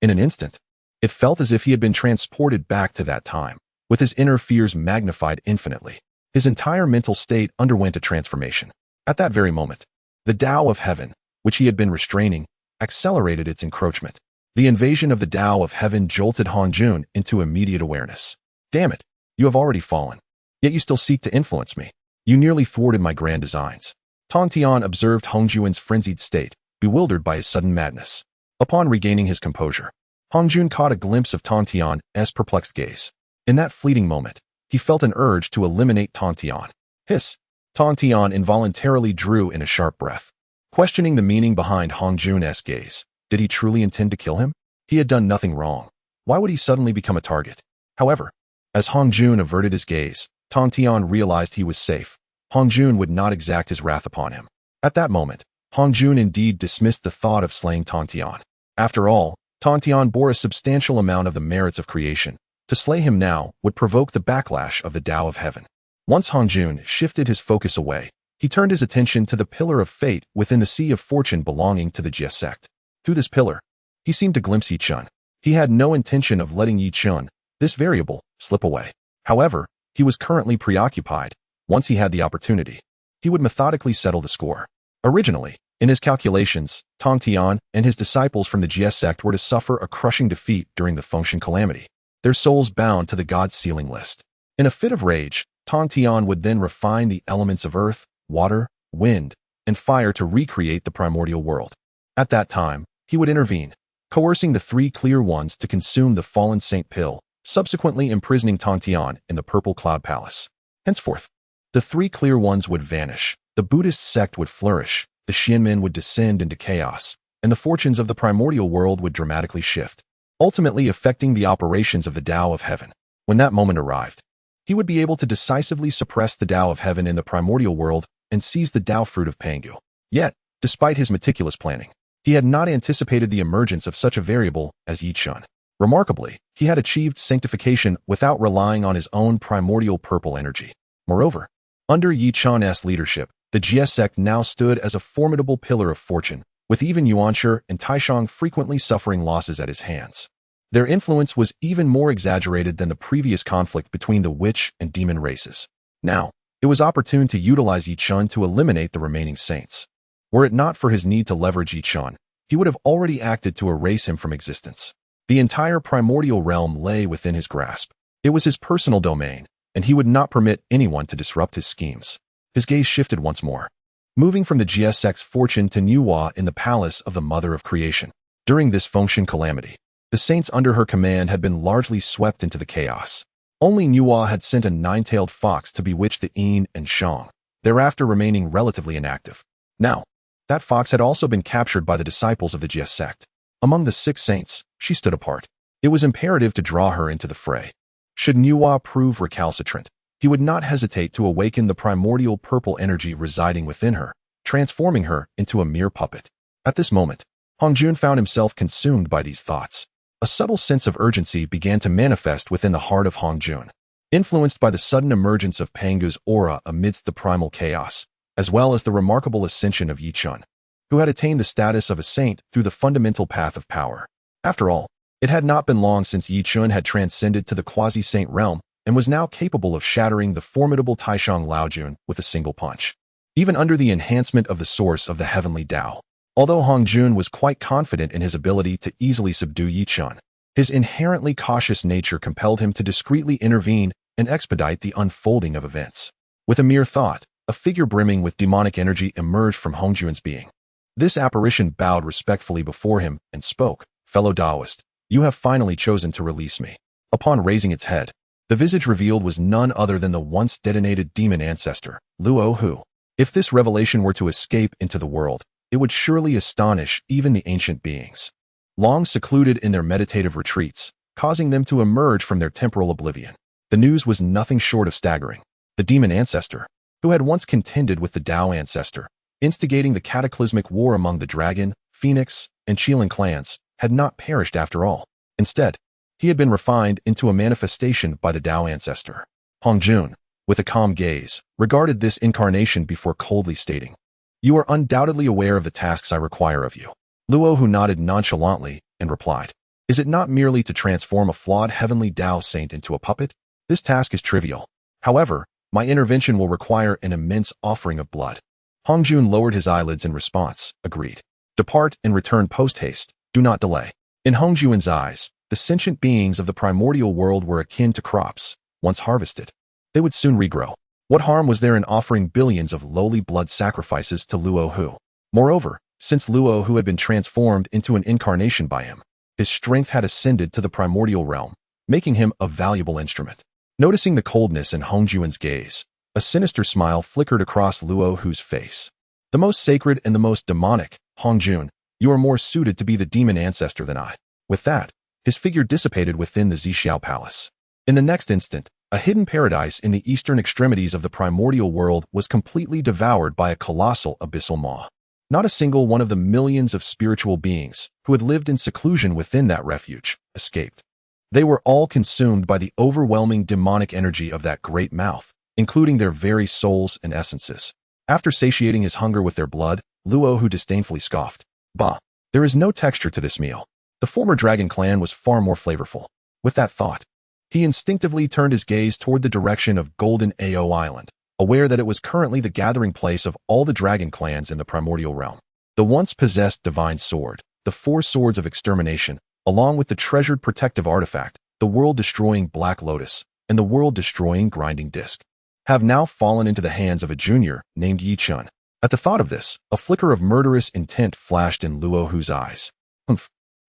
In an instant, it felt as if he had been transported back to that time, with his inner fears magnified infinitely. His entire mental state underwent a transformation. At that very moment, the Tao of Heaven, which he had been restraining, accelerated its encroachment. The invasion of the Tao of Heaven jolted Hong Jun into immediate awareness. Damn it, you have already fallen. Yet you still seek to influence me. You nearly thwarted my grand designs. Tongtian observed Hong Jun's frenzied state, bewildered by his sudden madness. Upon regaining his composure, Hong Jun caught a glimpse of Tongtian's perplexed gaze. In that fleeting moment, he felt an urge to eliminate Tongtian. Hiss! Tongtian involuntarily drew in a sharp breath. Questioning the meaning behind Hong Jun's gaze, did he truly intend to kill him? He had done nothing wrong. Why would he suddenly become a target? However, as Hong Jun averted his gaze, Tongtian realized he was safe. Hong Jun would not exact his wrath upon him. At that moment, Hong Jun indeed dismissed the thought of slaying Tongtian. After all, Tongtian bore a substantial amount of the merits of creation. To slay him now would provoke the backlash of the Tao of Heaven. Once Hong Jun shifted his focus away, he turned his attention to the pillar of fate within the sea of fortune belonging to the Jie Sect. Through this pillar, he seemed to glimpse Yi Chun. He had no intention of letting Yi Chun, this variable, slip away. However, he was currently preoccupied. Once he had the opportunity, he would methodically settle the score. Originally, in his calculations, Tongtian and his disciples from the Jie Sect were to suffer a crushing defeat during the Tongtian calamity, their souls bound to the god's sealing list. In a fit of rage, Tongtian would then refine the elements of earth, water, wind, and fire to recreate the primordial world. At that time, he would intervene, coercing the three clear ones to consume the fallen Saint Pill, subsequently imprisoning Tongtian in the Purple Cloud Palace. Henceforth, the three clear ones would vanish, the Buddhist sect would flourish, the Xianmen would descend into chaos, and the fortunes of the primordial world would dramatically shift, ultimately affecting the operations of the Tao of Heaven. When that moment arrived, he would be able to decisively suppress the Tao of Heaven in the primordial world and seize the Tao fruit of Pangu. Yet, despite his meticulous planning, he had not anticipated the emergence of such a variable as Yi Chun. Remarkably, he had achieved sanctification without relying on his own primordial purple energy. Moreover, under Yi Chun's leadership, the Jie Sect now stood as a formidable pillar of fortune, with even Yuan Shi and Taishang frequently suffering losses at his hands. Their influence was even more exaggerated than the previous conflict between the witch and demon races. Now, it was opportune to utilize Yi Chun to eliminate the remaining saints. Were it not for his need to leverage Yi Chun, he would have already acted to erase him from existence. The entire primordial realm lay within his grasp. It was his personal domain, and he would not permit anyone to disrupt his schemes. His gaze shifted once more, moving from the Jie Sect's fortune to Nuwa in the palace of the Mother of Creation. During this Tongtian calamity, the saints under her command had been largely swept into the chaos. Only Nuwa had sent a nine-tailed fox to bewitch the Yin and Shang, thereafter remaining relatively inactive. Now, that fox had also been captured by the disciples of the Jie Sect. Among the 6 saints, she stood apart. It was imperative to draw her into the fray. Should Nuwa prove recalcitrant, he would not hesitate to awaken the primordial purple energy residing within her, transforming her into a mere puppet. At this moment, Hong Jun found himself consumed by these thoughts. A subtle sense of urgency began to manifest within the heart of Hong Jun, influenced by the sudden emergence of Pangu's aura amidst the primal chaos, as well as the remarkable ascension of Yi Chun, who had attained the status of a saint through the fundamental path of power. After all, it had not been long since Yi Chun had transcended to the quasi-saint realm and was now capable of shattering the formidable Taishang Laojun with a single punch. Even under the enhancement of the source of the heavenly Tao, although Hong Jun was quite confident in his ability to easily subdue Yi Chun, his inherently cautious nature compelled him to discreetly intervene and expedite the unfolding of events. With a mere thought, a figure brimming with demonic energy emerged from Hong Jun's being. This apparition bowed respectfully before him and spoke, "Fellow Taoist, You have finally chosen to release me." Upon raising its head, the visage revealed was none other than the once detonated demon ancestor, Luo Hu. If this revelation were to escape into the world, it would surely astonish even the ancient beings, long secluded in their meditative retreats, causing them to emerge from their temporal oblivion. The news was nothing short of staggering. The demon ancestor, who had once contended with the Tao ancestor, instigating the cataclysmic war among the dragon, phoenix, and Qiling clans, had not perished after all. Instead, he had been refined into a manifestation by the Tao ancestor. Hongjun, with a calm gaze, regarded this incarnation before coldly stating, "You are undoubtedly aware of the tasks I require of you." Luo Hu nodded nonchalantly and replied, "Is it not merely to transform a flawed heavenly Tao saint into a puppet? This task is trivial. However, my intervention will require an immense offering of blood." Hongjun lowered his eyelids in response, agreed. "Depart and return post-haste. Do not delay." In Hongjun's eyes, the sentient beings of the primordial world were akin to crops. Once harvested, they would soon regrow. What harm was there in offering billions of lowly blood sacrifices to Luo Hu? Moreover, since Luo Hu had been transformed into an incarnation by him, his strength had ascended to the primordial realm, making him a valuable instrument. Noticing the coldness in Hongjun's gaze, a sinister smile flickered across Luo Hu's face. "The most sacred and the most demonic, Hongjun, you are more suited to be the demon ancestor than I." With that, his figure dissipated within the San Xiao palace. In the next instant, a hidden paradise in the eastern extremities of the primordial world was completely devoured by a colossal abyssal maw. Not a single one of the millions of spiritual beings who had lived in seclusion within that refuge escaped. They were all consumed by the overwhelming demonic energy of that great mouth, including their very souls and essences. After satiating his hunger with their blood, Luo Hu disdainfully scoffed, "Bah, there is no texture to this meal. The former dragon clan was far more flavorful." With that thought, he instinctively turned his gaze toward the direction of Golden Ao Island, aware that it was currently the gathering place of all the dragon clans in the primordial realm. The once possessed divine sword, the four swords of extermination, along with the treasured protective artifact, the world-destroying Black Lotus, and the world-destroying Grinding Disc, have now fallen into the hands of a junior named Yi Chun. At the thought of this, a flicker of murderous intent flashed in Luo Hu's eyes.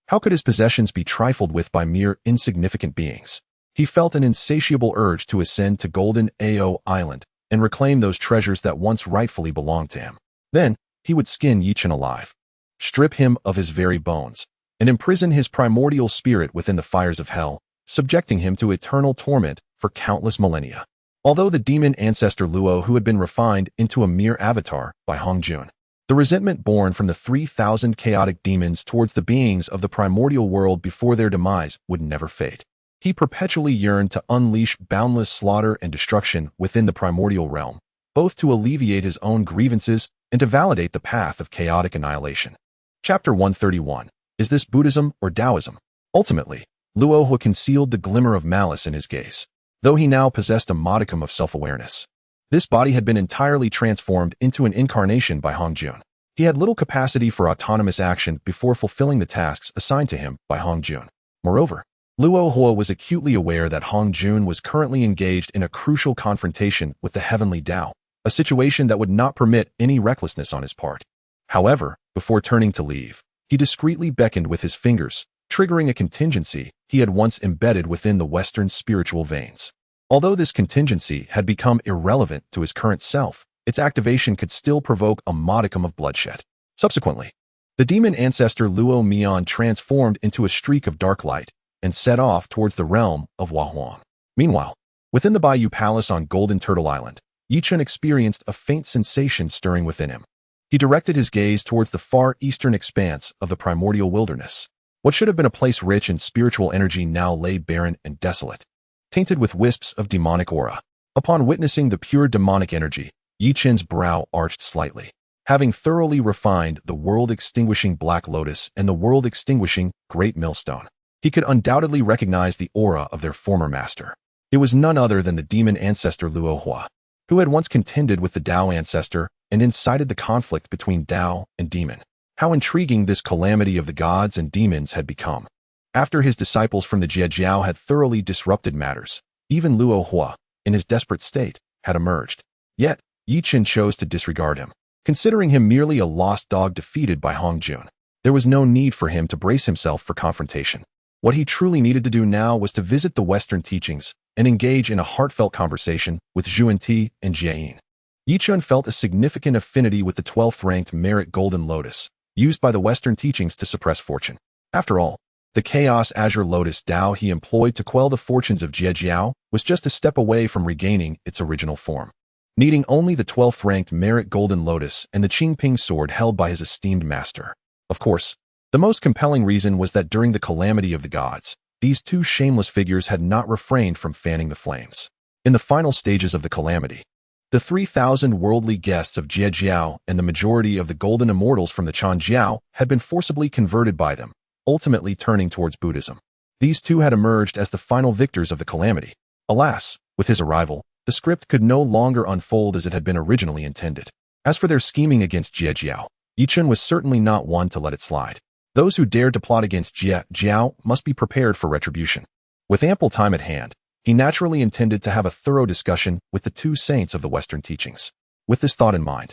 How could his possessions be trifled with by mere insignificant beings? He felt an insatiable urge to ascend to Golden Ao Island and reclaim those treasures that once rightfully belonged to him. Then, he would skin Yi Chun alive, strip him of his very bones, and imprison his primordial spirit within the fires of hell, subjecting him to eternal torment for countless millennia. Although the demon ancestor Luo Hu had been refined into a mere avatar by Hongjun, the resentment born from the 3,000 chaotic demons towards the beings of the primordial world before their demise would never fade. He perpetually yearned to unleash boundless slaughter and destruction within the primordial realm, both to alleviate his own grievances and to validate the path of chaotic annihilation. Chapter 131. Is this Buddhism or Taoism? Ultimately, Luo Hu concealed the glimmer of malice in his gaze, though he now possessed a modicum of self-awareness. This body had been entirely transformed into an incarnation by Hongjun. He had little capacity for autonomous action before fulfilling the tasks assigned to him by Hongjun. Moreover, Luo Hu was acutely aware that Hongjun was currently engaged in a crucial confrontation with the heavenly Tao, a situation that would not permit any recklessness on his part. However, before turning to leave, he discreetly beckoned with his fingers, triggering a contingency he had once embedded within the Western spiritual veins. Although this contingency had become irrelevant to his current self, its activation could still provoke a modicum of bloodshed. Subsequently, the demon ancestor Luo Mian transformed into a streak of dark light and set off towards the realm of Huahuang. Meanwhile, within the Bayou Palace on Golden Turtle Island, Yi Chun experienced a faint sensation stirring within him. He directed his gaze towards the far eastern expanse of the primordial wilderness. What should have been a place rich in spiritual energy now lay barren and desolate, tainted with wisps of demonic aura. Upon witnessing the pure demonic energy, Yi Chun's brow arched slightly. Having thoroughly refined the world-extinguishing Black Lotus and the world-extinguishing Great Millstone, he could undoubtedly recognize the aura of their former master. It was none other than the demon ancestor Luo Hu, who had once contended with the Tao ancestor and incited the conflict between Tao and demon. How intriguing this calamity of the gods and demons had become. After his disciples from the Jie had thoroughly disrupted matters, even Luo Hu, in his desperate state, had emerged. Yet, Yi Chun chose to disregard him. Considering him merely a lost dog defeated by Hongjun, there was no need for him to brace himself for confrontation. What he truly needed to do now was to visit the Western teachings and engage in a heartfelt conversation with Yuan Shi and Jie. Yichun felt a significant affinity with the 12th-ranked merit Golden Lotus, used by the Western teachings to suppress fortune. After all, the Chaos Azure Lotus Dao he employed to quell the fortunes of Jie Jiao was just a step away from regaining its original form. Needing only the 12th-ranked merit Golden Lotus and the Qingping sword held by his esteemed master. Of course, the most compelling reason was that during the calamity of the gods, these two shameless figures had not refrained from fanning the flames. In the final stages of the calamity, the 3,000 worldly guests of Jie Jiao and the majority of the golden immortals from the San Xiao had been forcibly converted by them, ultimately turning towards Buddhism. These two had emerged as the final victors of the calamity. Alas, with his arrival, the script could no longer unfold as it had been originally intended. As for their scheming against Jie Jiao, Yichun was certainly not one to let it slide. Those who dared to plot against Jie Jiao must be prepared for retribution. With ample time at hand, he naturally intended to have a thorough discussion with the two saints of the Western teachings. With this thought in mind,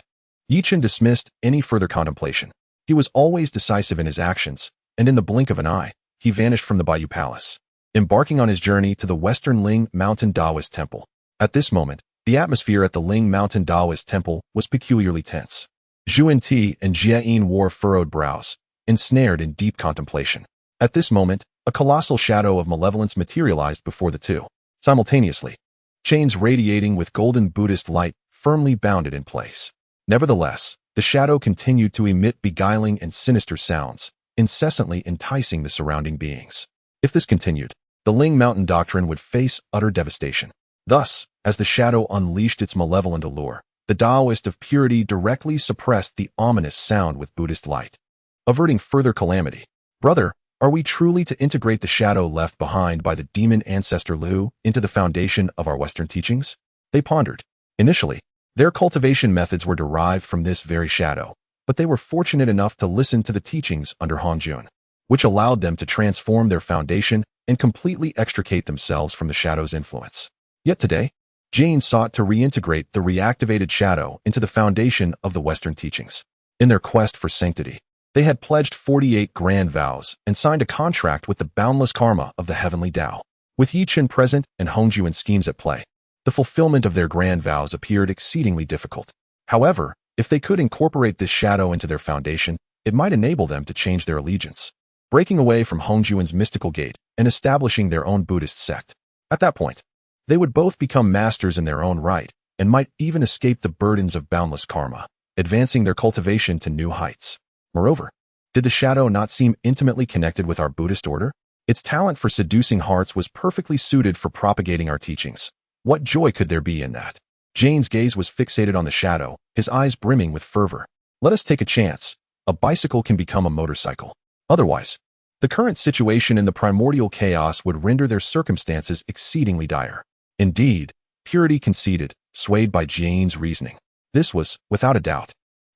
Yichun dismissed any further contemplation. He was always decisive in his actions, and in the blink of an eye, he vanished from the Bayou Palace, embarking on his journey to the Western Ling Mountain Taoist Temple. At this moment, the atmosphere at the Ling Mountain Taoist Temple was peculiarly tense. Yuan Shi and Jie wore furrowed brows, ensnared in deep contemplation. At this moment, a colossal shadow of malevolence materialized before the two. Simultaneously, chains radiating with golden Buddhist light firmly bound it in place. Nevertheless, the shadow continued to emit beguiling and sinister sounds, incessantly enticing the surrounding beings. If this continued, the Ling Mountain doctrine would face utter devastation. Thus, as the shadow unleashed its malevolent allure, the Taoist of purity directly suppressed the ominous sound with Buddhist light, averting further calamity. Brother, are we truly to integrate the shadow left behind by the demon ancestor Lu into the foundation of our Western teachings? They pondered. Initially, their cultivation methods were derived from this very shadow, but they were fortunate enough to listen to the teachings under Hongjun, which allowed them to transform their foundation and completely extricate themselves from the shadow's influence. Yet today, Jane sought to reintegrate the reactivated shadow into the foundation of the Western teachings. In their quest for sanctity, they had pledged 48 grand vows and signed a contract with the boundless karma of the heavenly Tao. With Yichun present and Hongjun schemes at play, the fulfillment of their grand vows appeared exceedingly difficult. However, if they could incorporate this shadow into their foundation, it might enable them to change their allegiance, breaking away from Hongjun's mystical gate and establishing their own Buddhist sect. At that point, they would both become masters in their own right and might even escape the burdens of boundless karma, advancing their cultivation to new heights. Moreover, did the shadow not seem intimately connected with our Buddhist order? Its talent for seducing hearts was perfectly suited for propagating our teachings. What joy could there be in that? Jane's gaze was fixated on the shadow, his eyes brimming with fervor. Let us take a chance. A bicycle can become a motorcycle. Otherwise, the current situation in the primordial chaos would render their circumstances exceedingly dire. Indeed, purity conceded, swayed by Jane's reasoning. This was, without a doubt,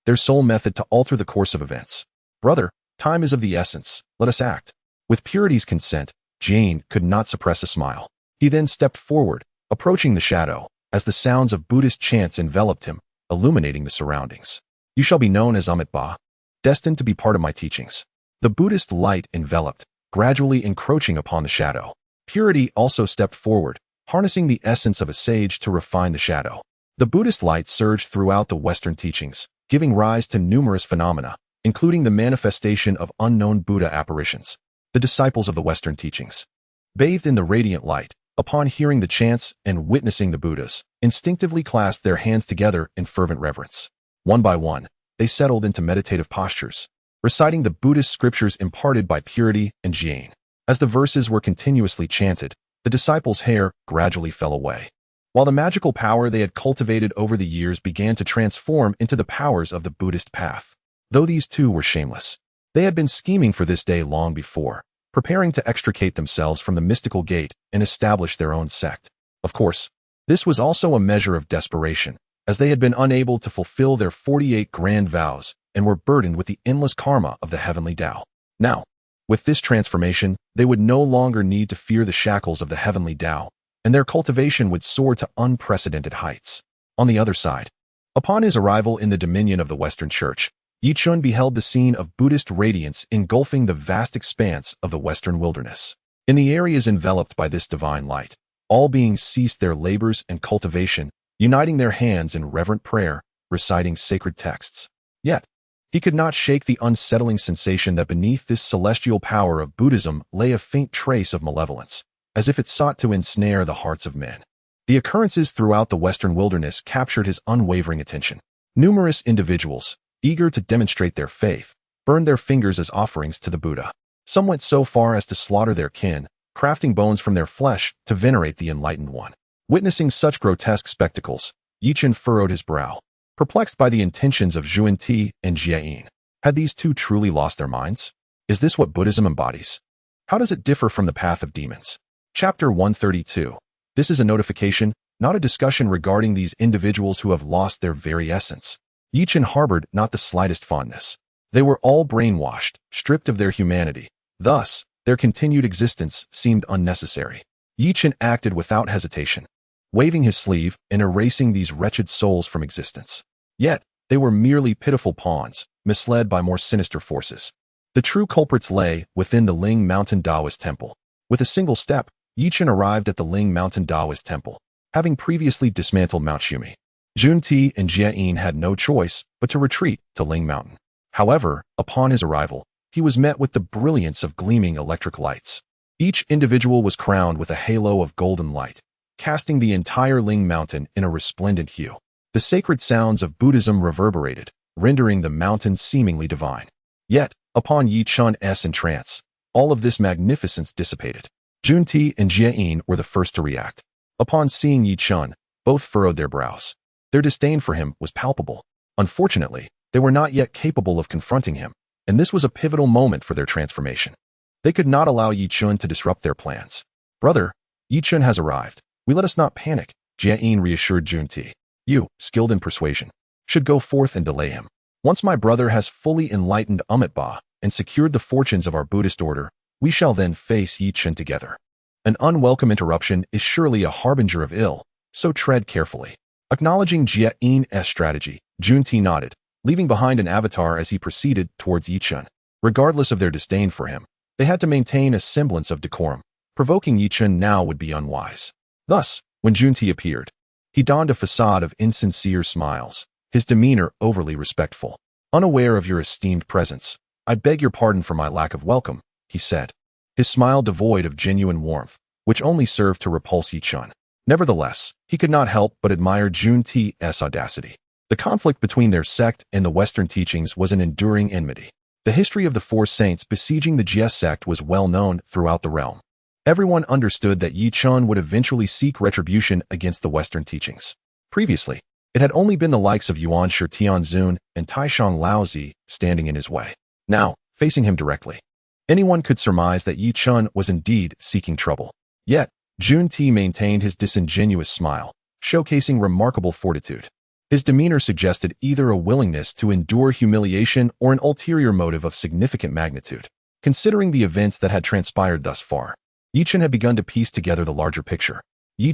their sole method to alter the course of events. Brother, time is of the essence. Let us act. With purity's consent, Jane could not suppress a smile. He then stepped forward, approaching the shadow, as the sounds of Buddhist chants enveloped him, illuminating the surroundings. You shall be known as Amit Ba, destined to be part of my teachings. The Buddhist light enveloped, gradually encroaching upon the shadow. Purity also stepped forward, harnessing the essence of a sage to refine the shadow. The Buddhist light surged throughout the Western teachings, giving rise to numerous phenomena, including the manifestation of unknown Buddha apparitions. The disciples of the Western teachings, bathed in the radiant light, upon hearing the chants and witnessing the Buddhas, instinctively clasped their hands together in fervent reverence. One by one, they settled into meditative postures, reciting the Buddhist scriptures imparted by Purity and Jane. As the verses were continuously chanted, the disciples' hair gradually fell away, while the magical power they had cultivated over the years began to transform into the powers of the Buddhist path. Though these two were shameless, they had been scheming for this day long before, preparing to extricate themselves from the mystical gate and establish their own sect. Of course, this was also a measure of desperation, as they had been unable to fulfill their 48 grand vows and were burdened with the endless karma of the heavenly Tao. Now, with this transformation, they would no longer need to fear the shackles of the heavenly Tao, and their cultivation would soar to unprecedented heights. On the other side, upon his arrival in the dominion of the Western Church, Yichun beheld the scene of Buddhist radiance engulfing the vast expanse of the Western wilderness. In the areas enveloped by this divine light, all beings ceased their labors and cultivation, uniting their hands in reverent prayer, reciting sacred texts. Yet, he could not shake the unsettling sensation that beneath this celestial power of Buddhism lay a faint trace of malevolence, as if it sought to ensnare the hearts of men. The occurrences throughout the Western wilderness captured his unwavering attention. Numerous individuals, eager to demonstrate their faith, burned their fingers as offerings to the Buddha. Some went so far as to slaughter their kin, crafting bones from their flesh to venerate the enlightened one. Witnessing such grotesque spectacles, Chen furrowed his brow, perplexed by the intentions of Yuan Shi and Jie. Had these two truly lost their minds? Is this what Buddhism embodies? How does it differ from the path of demons? Chapter 132. This is a notification, not a discussion regarding these individuals who have lost their very essence. Chen harbored not the slightest fondness. They were all brainwashed, stripped of their humanity. Thus, their continued existence seemed unnecessary. Chen acted without hesitation, waving his sleeve and erasing these wretched souls from existence. Yet, they were merely pitiful pawns, misled by more sinister forces. The true culprits lay within the Ling Mountain Taoist Temple. With a single step, Chen arrived at the Ling Mountain Taoist Temple, having previously dismantled Mount Xumi. Yuan Shi and Jie had no choice but to retreat to Ling Mountain. However, upon his arrival, he was met with the brilliance of gleaming electric lights. Each individual was crowned with a halo of golden light, casting the entire Ling Mountain in a resplendent hue. The sacred sounds of Buddhism reverberated, rendering the mountain seemingly divine. Yet, upon Chen's entrance, all of this magnificence dissipated. Yuan Shi and Jie were the first to react. Upon seeing Chen, both furrowed their brows. Their disdain for him was palpable. Unfortunately, they were not yet capable of confronting him, and this was a pivotal moment for their transformation. They could not allow Chen to disrupt their plans. "Brother, Chen has arrived. Let us not panic," Jie reassured Yuan Shi. "You, skilled in persuasion, should go forth and delay him. Once my brother has fully enlightened Amitabha and secured the fortunes of our Buddhist order, we shall then face Chen together. An unwelcome interruption is surely a harbinger of ill, so tread carefully." Acknowledging Jie's strategy, Yuan Shi nodded, leaving behind an avatar as he proceeded towards Chen. Regardless of their disdain for him, they had to maintain a semblance of decorum. Provoking Chen now would be unwise. Thus, when Yuan Shi appeared, he donned a facade of insincere smiles, his demeanor overly respectful. "Unaware of your esteemed presence, I beg your pardon for my lack of welcome," he said, his smile devoid of genuine warmth, which only served to repulse Chen. Nevertheless, he could not help but admire Yuan Shi's audacity. The conflict between their sect and the Western teachings was an enduring enmity. The history of the four saints besieging the Jie Sect was well known throughout the realm. Everyone understood that Chen would eventually seek retribution against the Western teachings. Previously, it had only been the likes of Yuan Shi Tianzun and Taishang Laozi standing in his way. Now, facing him directly, anyone could surmise that Chen was indeed seeking trouble. Yet, Yuan Shi maintained his disingenuous smile, showcasing remarkable fortitude. His demeanor suggested either a willingness to endure humiliation or an ulterior motive of significant magnitude. Considering the events that had transpired thus far, Chen had begun to piece together the larger picture.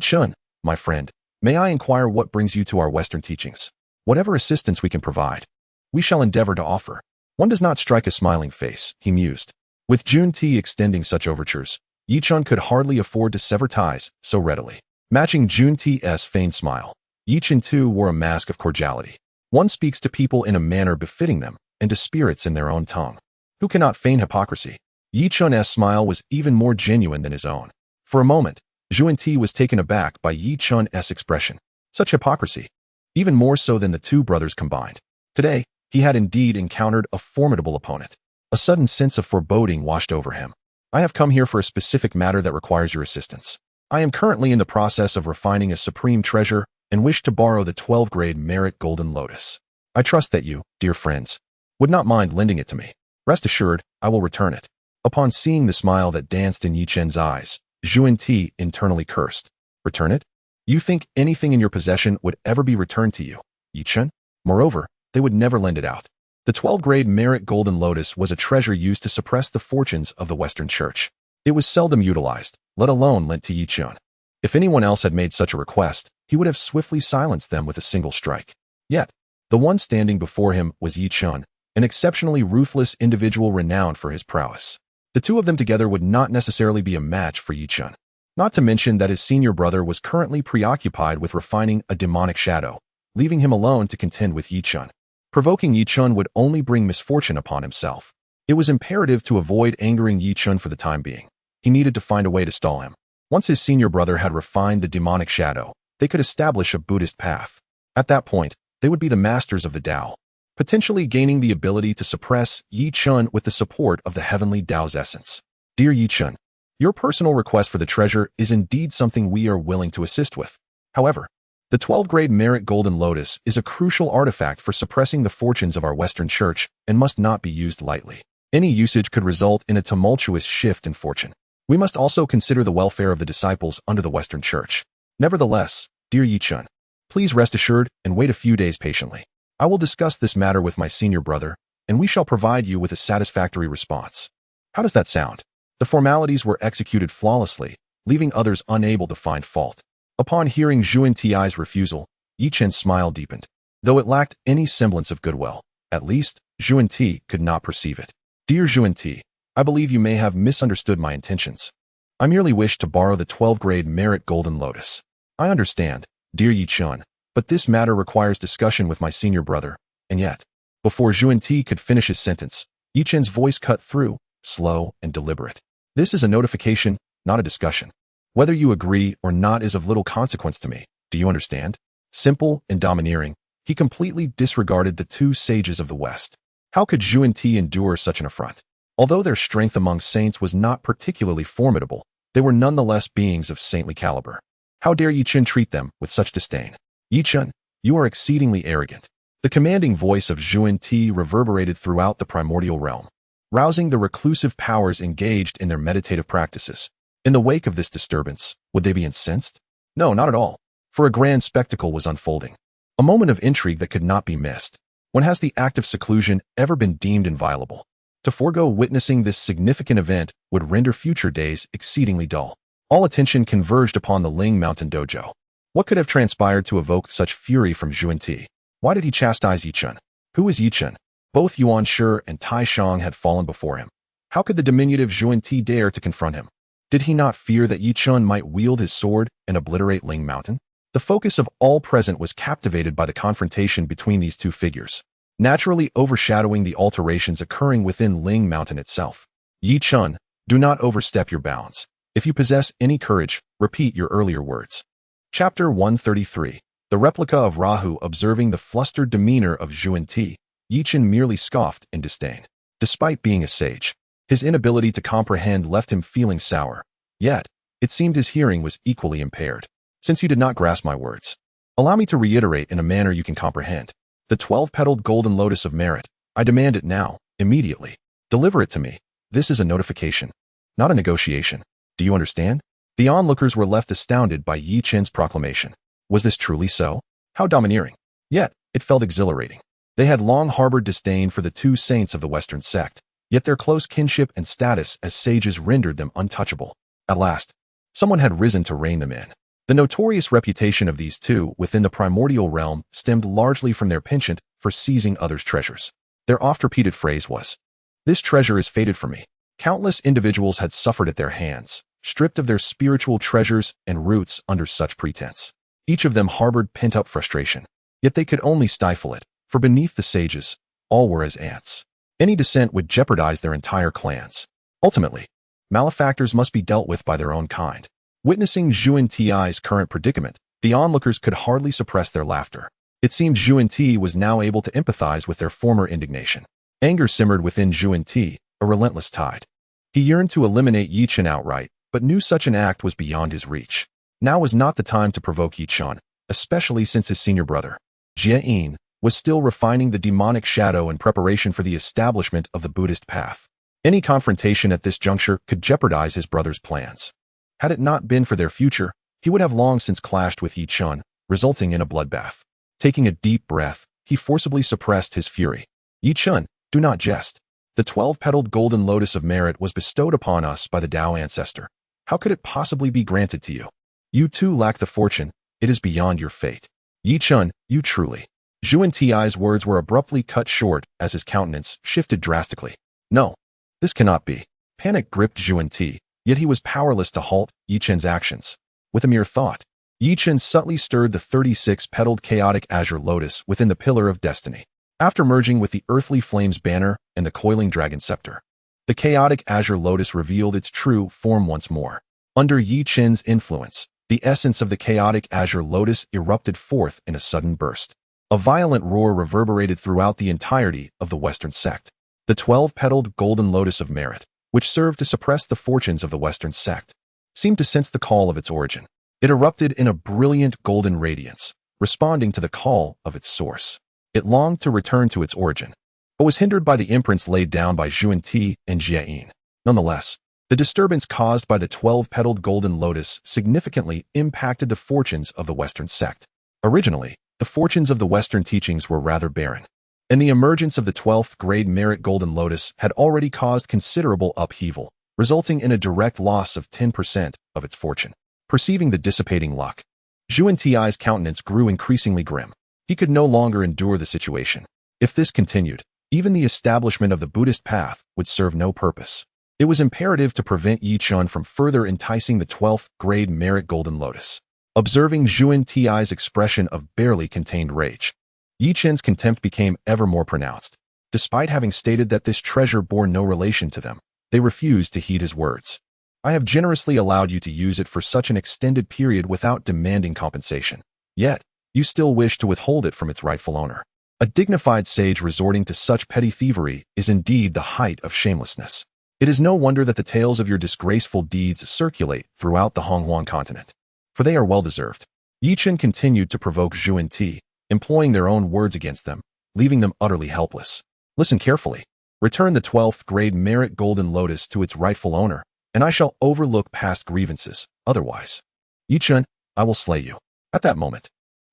"Chen, my friend, may I inquire what brings you to our Western teachings? Whatever assistance we can provide, we shall endeavor to offer." "One does not strike a smiling face," he mused. With Yuan Shi extending such overtures, Chen could hardly afford to sever ties so readily. Matching Yuan Shi's feigned smile, Chen too wore a mask of cordiality. One speaks to people in a manner befitting them, and to spirits in their own tongue. Who cannot feign hypocrisy? Chen's smile was even more genuine than his own. For a moment, Yuan Shi was taken aback by Chen's expression. Such hypocrisy, even more so than the two brothers combined. Today, he had indeed encountered a formidable opponent. A sudden sense of foreboding washed over him. "I have come here for a specific matter that requires your assistance. I am currently in the process of refining a supreme treasure and wish to borrow the 12-grade merit golden lotus. I trust that you, dear friends, would not mind lending it to me. Rest assured, I will return it." Upon seeing the smile that danced in Chen's eyes, Yuan Shi internally cursed. "Return it? You think anything in your possession would ever be returned to you, Chen? Moreover, they would never lend it out. The 12-grade merit golden lotus was a treasure used to suppress the fortunes of the Western Church. It was seldom utilized, let alone lent to Chen. If anyone else had made such a request, he would have swiftly silenced them with a single strike. Yet, the one standing before him was Chen, an exceptionally ruthless individual renowned for his prowess. The two of them together would not necessarily be a match for Yi Chen. Not to mention that his senior brother was currently preoccupied with refining a demonic shadow, leaving him alone to contend with Yi Chen. Provoking Yi Chen would only bring misfortune upon himself. It was imperative to avoid angering Yi Chen for the time being. He needed to find a way to stall him. Once his senior brother had refined the demonic shadow, they could establish a Buddhist path. At that point, they would be the masters of the Tao, potentially gaining the ability to suppress Yi Chen with the support of the heavenly Tao's essence. Dear Yi Chen, your personal request for the treasure is indeed something we are willing to assist with. However, the 12-grade merit golden lotus is a crucial artifact for suppressing the fortunes of our Western Church and must not be used lightly. Any usage could result in a tumultuous shift in fortune. We must also consider the welfare of the disciples under the Western Church. Nevertheless, dear Yi Chen, please rest assured and wait a few days patiently. I will discuss this matter with my senior brother, and we shall provide you with a satisfactory response. How does that sound? The formalities were executed flawlessly, leaving others unable to find fault. Upon hearing Yuan Ti's refusal, Yi Chen's smile deepened. Though it lacked any semblance of goodwill, at least, Yuan Ti could not perceive it. Dear Yuan Ti, I believe you may have misunderstood my intentions. I merely wish to borrow the 12-grade merit golden lotus. I understand, dear Yi Chen, but this matter requires discussion with my senior brother, and yet, before Yuan Ti could finish his sentence, Yi Chen's voice cut through, slow and deliberate. This is a notification, not a discussion. Whether you agree or not is of little consequence to me. Do you understand? Simple and domineering, he completely disregarded the two sages of the West. How could Yuan Ti endure such an affront? Although their strength among saints was not particularly formidable, they were nonetheless beings of saintly caliber. How dare Yi Chen treat them with such disdain? Yi Chen, you are exceedingly arrogant. The commanding voice of Yuan Ti reverberated throughout the primordial realm, rousing the reclusive powers engaged in their meditative practices. In the wake of this disturbance, would they be incensed? No, not at all, for a grand spectacle was unfolding. A moment of intrigue that could not be missed. When has the act of seclusion ever been deemed inviolable? To forego witnessing this significant event would render future days exceedingly dull. All attention converged upon the Ling Mountain Dojo. What could have transpired to evoke such fury from Yuan Ti? Why did he chastise Yi Chen? Who is Yi Chen? Both Yuan Shi and Tai Shang had fallen before him. How could the diminutive Yuan Ti dare to confront him? Did he not fear that Yi Chen might wield his sword and obliterate Ling Mountain? The focus of all present was captivated by the confrontation between these two figures, naturally overshadowing the alterations occurring within Ling Mountain itself. Yi Chen, do not overstep your bounds. If you possess any courage, repeat your earlier words. Chapter 133. The replica of Rahu. Observing the flustered demeanor of Yuan Ti, Yi Chen merely scoffed in disdain. Despite being a sage, his inability to comprehend left him feeling sour. Yet, it seemed his hearing was equally impaired. Since you did not grasp my words, allow me to reiterate in a manner you can comprehend. The 12-petaled golden lotus of merit, I demand it now, immediately. Deliver it to me. This is a notification, not a negotiation. Do you understand? The onlookers were left astounded by Yi Chen's proclamation. Was this truly so? How domineering. Yet, it felt exhilarating. They had long harbored disdain for the two saints of the Western sect, yet their close kinship and status as sages rendered them untouchable. At last, someone had risen to rein them in. The notorious reputation of these two within the primordial realm stemmed largely from their penchant for seizing others' treasures. Their oft-repeated phrase was, "This treasure is fated for me." Countless individuals had suffered at their hands, stripped of their spiritual treasures and roots under such pretense. Each of them harbored pent-up frustration, yet they could only stifle it, for beneath the sages, all were as ants. Any dissent would jeopardize their entire clans. Ultimately, malefactors must be dealt with by their own kind. Witnessing Yuan Ti's current predicament, the onlookers could hardly suppress their laughter. It seemed Yuan Ti was now able to empathize with their former indignation. Anger simmered within Yuan Ti, a relentless tide. He yearned to eliminate Yi Chen outright, but knew such an act was beyond his reach. Now was not the time to provoke Yi Chen, especially since his senior brother, Jie, was still refining the demonic shadow in preparation for the establishment of the Buddhist path. Any confrontation at this juncture could jeopardize his brother's plans. Had it not been for their future, he would have long since clashed with Yi Chen, resulting in a bloodbath. Taking a deep breath, he forcibly suppressed his fury. Yi Chen, do not jest. The 12-petaled golden lotus of merit was bestowed upon us by the Tao ancestor. How could it possibly be granted to you? You too lack the fortune. It is beyond your fate. Yi Chen, you truly. Yuan Ti's words were abruptly cut short as his countenance shifted drastically. No, this cannot be. Panic gripped Yuan Ti, yet he was powerless to halt Yi Chen's actions. With a mere thought, Yi Chen subtly stirred the 36-petaled chaotic azure lotus within the Pillar of Destiny. After merging with the earthly flames banner and the coiling dragon scepter, the chaotic azure lotus revealed its true form once more. Under Yi Chen's influence, the essence of the chaotic azure lotus erupted forth in a sudden burst. A violent roar reverberated throughout the entirety of the Western sect. The 12-petaled golden lotus of merit, which served to suppress the fortunes of the Western sect, seemed to sense the call of its origin. It erupted in a brilliant golden radiance, responding to the call of its source. It longed to return to its origin, but was hindered by the imprints laid down by Yuan Ti and Jie Yin. Nonetheless, the disturbance caused by the 12-petaled golden lotus significantly impacted the fortunes of the Western sect. Originally, the fortunes of the Western teachings were rather barren, and the emergence of the 12th grade merit golden lotus had already caused considerable upheaval, resulting in a direct loss of 10% of its fortune. Perceiving the dissipating luck, Yuan Ti's countenance grew increasingly grim. He could no longer endure the situation. If this continued, even the establishment of the Buddhist path would serve no purpose. It was imperative to prevent Yi Chen from further enticing the 12th grade merit golden lotus. Observing Yuan Ti's expression of barely contained rage, Yi Chen's contempt became ever more pronounced. Despite having stated that this treasure bore no relation to them, they refused to heed his words. I have generously allowed you to use it for such an extended period without demanding compensation. Yet, you still wish to withhold it from its rightful owner. A dignified sage resorting to such petty thievery is indeed the height of shamelessness. It is no wonder that the tales of your disgraceful deeds circulate throughout the Honghuang continent, for they are well-deserved. Yi Chen continued to provoke Yuan Ti, employing their own words against them, leaving them utterly helpless. Listen carefully. Return the 12th grade merit golden lotus to its rightful owner, and I shall overlook past grievances. Otherwise, Yi Chen, I will slay you. At that moment,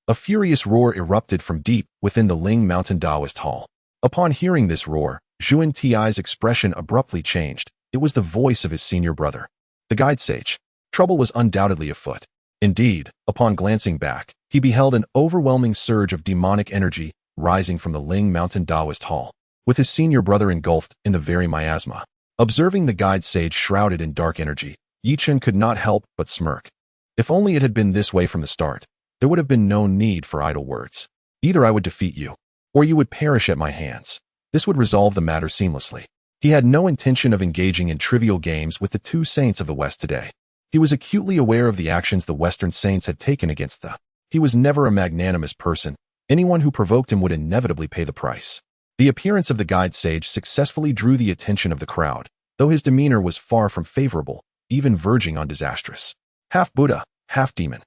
a furious roar erupted from deep within the Ling Mountain Taoist Hall. Upon hearing this roar, Yuan Ti's expression abruptly changed. It was the voice of his senior brother, the guide sage. Trouble was undoubtedly afoot. Indeed, upon glancing back, he beheld an overwhelming surge of demonic energy rising from the Ling Mountain Taoist Hall, with his senior brother engulfed in the very miasma. Observing the guide sage shrouded in dark energy, Yi Chen could not help but smirk. If only it had been this way from the start, there would have been no need for idle words. Either I would defeat you, or you would perish at my hands. This would resolve the matter seamlessly. He had no intention of engaging in trivial games with the two saints of the West today. He was acutely aware of the actions the Western saints had taken against the. He was never a magnanimous person. Anyone who provoked him would inevitably pay the price. The appearance of the guide sage successfully drew the attention of the crowd, though his demeanor was far from favorable, even verging on disastrous. Half Buddha, half demon.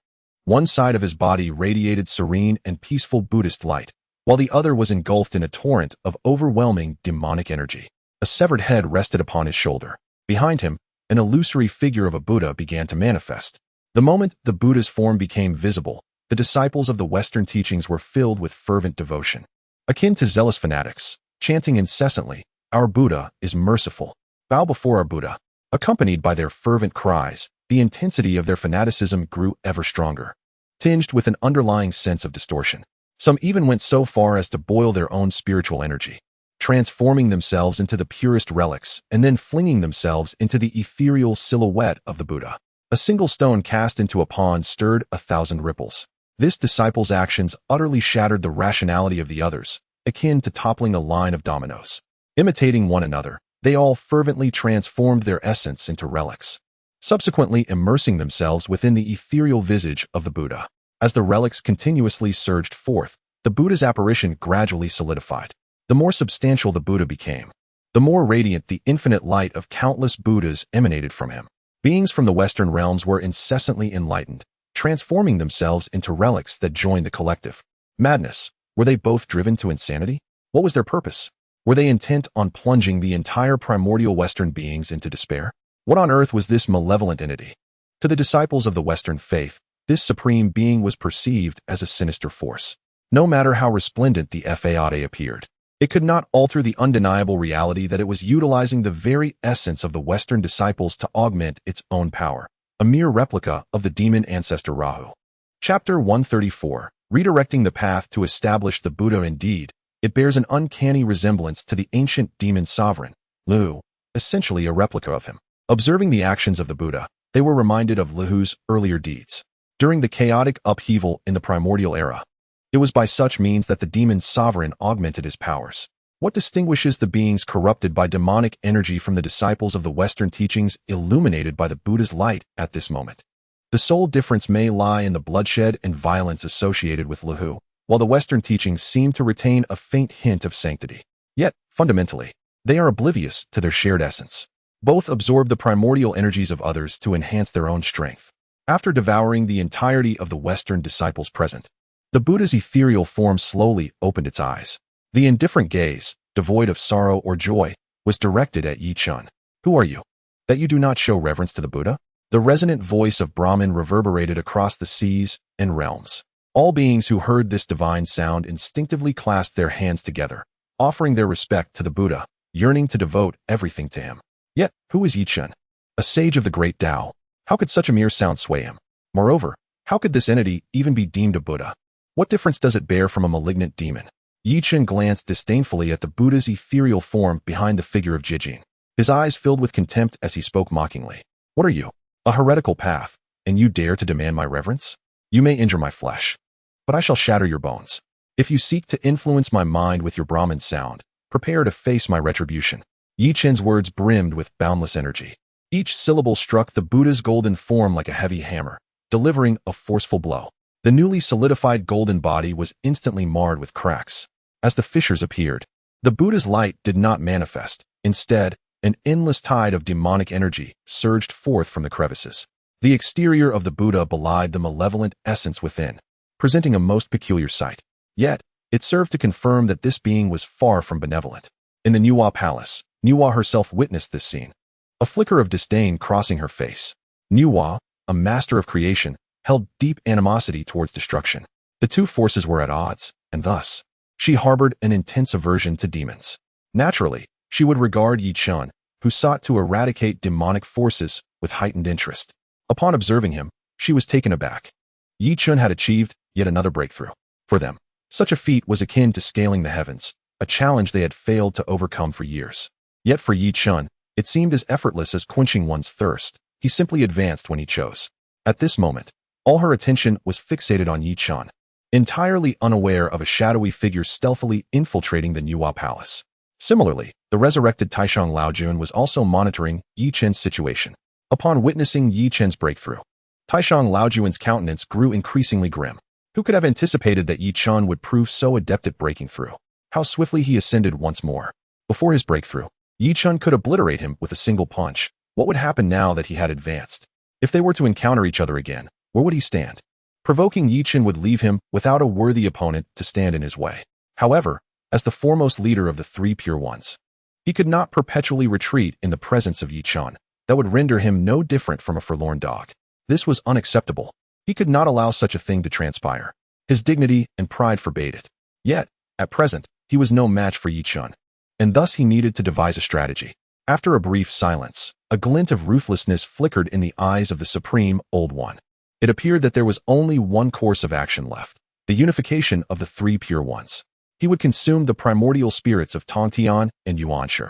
One side of his body radiated serene and peaceful Buddhist light, while the other was engulfed in a torrent of overwhelming demonic energy. A severed head rested upon his shoulder. Behind him, an illusory figure of a Buddha began to manifest. The moment the Buddha's form became visible, the disciples of the Western teachings were filled with fervent devotion. Akin to zealous fanatics, chanting incessantly, "Our Buddha is merciful. Bow before our Buddha." Accompanied by their fervent cries, the intensity of their fanaticism grew ever stronger, tinged with an underlying sense of distortion. Some even went so far as to boil their own spiritual energy, transforming themselves into the purest relics and then flinging themselves into the ethereal silhouette of the Buddha. A single stone cast into a pond stirred 1,000 ripples. This disciple's actions utterly shattered the rationality of the others, akin to toppling a line of dominoes. Imitating one another, they all fervently transformed their essence into relics, subsequently immersing themselves within the ethereal visage of the Buddha. As the relics continuously surged forth, the Buddha's apparition gradually solidified. The more substantial the Buddha became, the more radiant the infinite light of countless Buddhas emanated from him. Beings from the Western realms were incessantly enlightened, transforming themselves into relics that joined the collective. Madness. Were they both driven to insanity? What was their purpose? Were they intent on plunging the entire primordial Western beings into despair? What on earth was this malevolent entity? To the disciples of the Western faith, this supreme being was perceived as a sinister force. No matter how resplendent the Fade appeared, it could not alter the undeniable reality that it was utilizing the very essence of the Western disciples to augment its own power, a mere replica of the demon ancestor Rahu. Chapter 134. Redirecting the path to establish the Buddha. Indeed, it bears an uncanny resemblance to the ancient demon sovereign, Lu, essentially a replica of him. Observing the actions of the Buddha, they were reminded of Lihu's earlier deeds. During the chaotic upheaval in the primordial era, it was by such means that the demon sovereign augmented his powers. What distinguishes the beings corrupted by demonic energy from the disciples of the Western teachings illuminated by the Buddha's light at this moment? The sole difference may lie in the bloodshed and violence associated with Lihu, while the Western teachings seem to retain a faint hint of sanctity. Yet, fundamentally, they are oblivious to their shared essence. Both absorb the primordial energies of others to enhance their own strength. After devouring the entirety of the Western disciples present, the Buddha's ethereal form slowly opened its eyes. The indifferent gaze, devoid of sorrow or joy, was directed at Yi Chen. Who are you, that you do not show reverence to the Buddha? The resonant voice of Brahman reverberated across the seas and realms. All beings who heard this divine sound instinctively clasped their hands together, offering their respect to the Buddha, yearning to devote everything to him. Yet, who is Yi Chen? A sage of the great Tao. How could such a mere sound sway him? Moreover, how could this entity even be deemed a Buddha? What difference does it bear from a malignant demon? Yi Chen glanced disdainfully at the Buddha's ethereal form behind the figure of Jijing. His eyes filled with contempt as he spoke mockingly. What are you? A heretical path, and you dare to demand my reverence? You may injure my flesh, but I shall shatter your bones. If you seek to influence my mind with your Brahmin sound, prepare to face my retribution. Yi Chen's words brimmed with boundless energy. Each syllable struck the Buddha's golden form like a heavy hammer, delivering a forceful blow. The newly solidified golden body was instantly marred with cracks. As the fissures appeared, the Buddha's light did not manifest. Instead, an endless tide of demonic energy surged forth from the crevices. The exterior of the Buddha belied the malevolent essence within, presenting a most peculiar sight. Yet, it served to confirm that this being was far from benevolent. In the Niwa Palace, Niwa herself witnessed this scene, a flicker of disdain crossing her face. Niwa, a master of creation, held deep animosity towards destruction. The two forces were at odds, and thus, she harbored an intense aversion to demons. Naturally, she would regard Yi Chen, who sought to eradicate demonic forces, with heightened interest. Upon observing him, she was taken aback. Yi Chen had achieved yet another breakthrough. For them, such a feat was akin to scaling the heavens, a challenge they had failed to overcome for years. Yet for Yi Chen, it seemed as effortless as quenching one's thirst. He simply advanced when he chose. At this moment, all her attention was fixated on Yi Chen, entirely unaware of a shadowy figure stealthily infiltrating the Niwa Palace. Similarly, the resurrected Taishang Laojun was also monitoring Yi Chen's situation. Upon witnessing Yi Chen's breakthrough, Taishang Laojun's countenance grew increasingly grim. Who could have anticipated that Yi Chen would prove so adept at breaking through? How swiftly he ascended once more. Before his breakthrough, Yi Chen could obliterate him with a single punch. What would happen now that he had advanced? If they were to encounter each other again, where would he stand? Provoking Yi Chen would leave him without a worthy opponent to stand in his way. However, as the foremost leader of the three pure ones, he could not perpetually retreat in the presence of Yi Chen. That would render him no different from a forlorn dog. This was unacceptable. He could not allow such a thing to transpire. His dignity and pride forbade it. Yet, at present, he was no match for Yi Chen, and thus he needed to devise a strategy. After a brief silence, a glint of ruthlessness flickered in the eyes of the Supreme Old One. It appeared that there was only one course of action left, the unification of the three pure ones. He would consume the primordial spirits of Tongtian and Yuan Shi.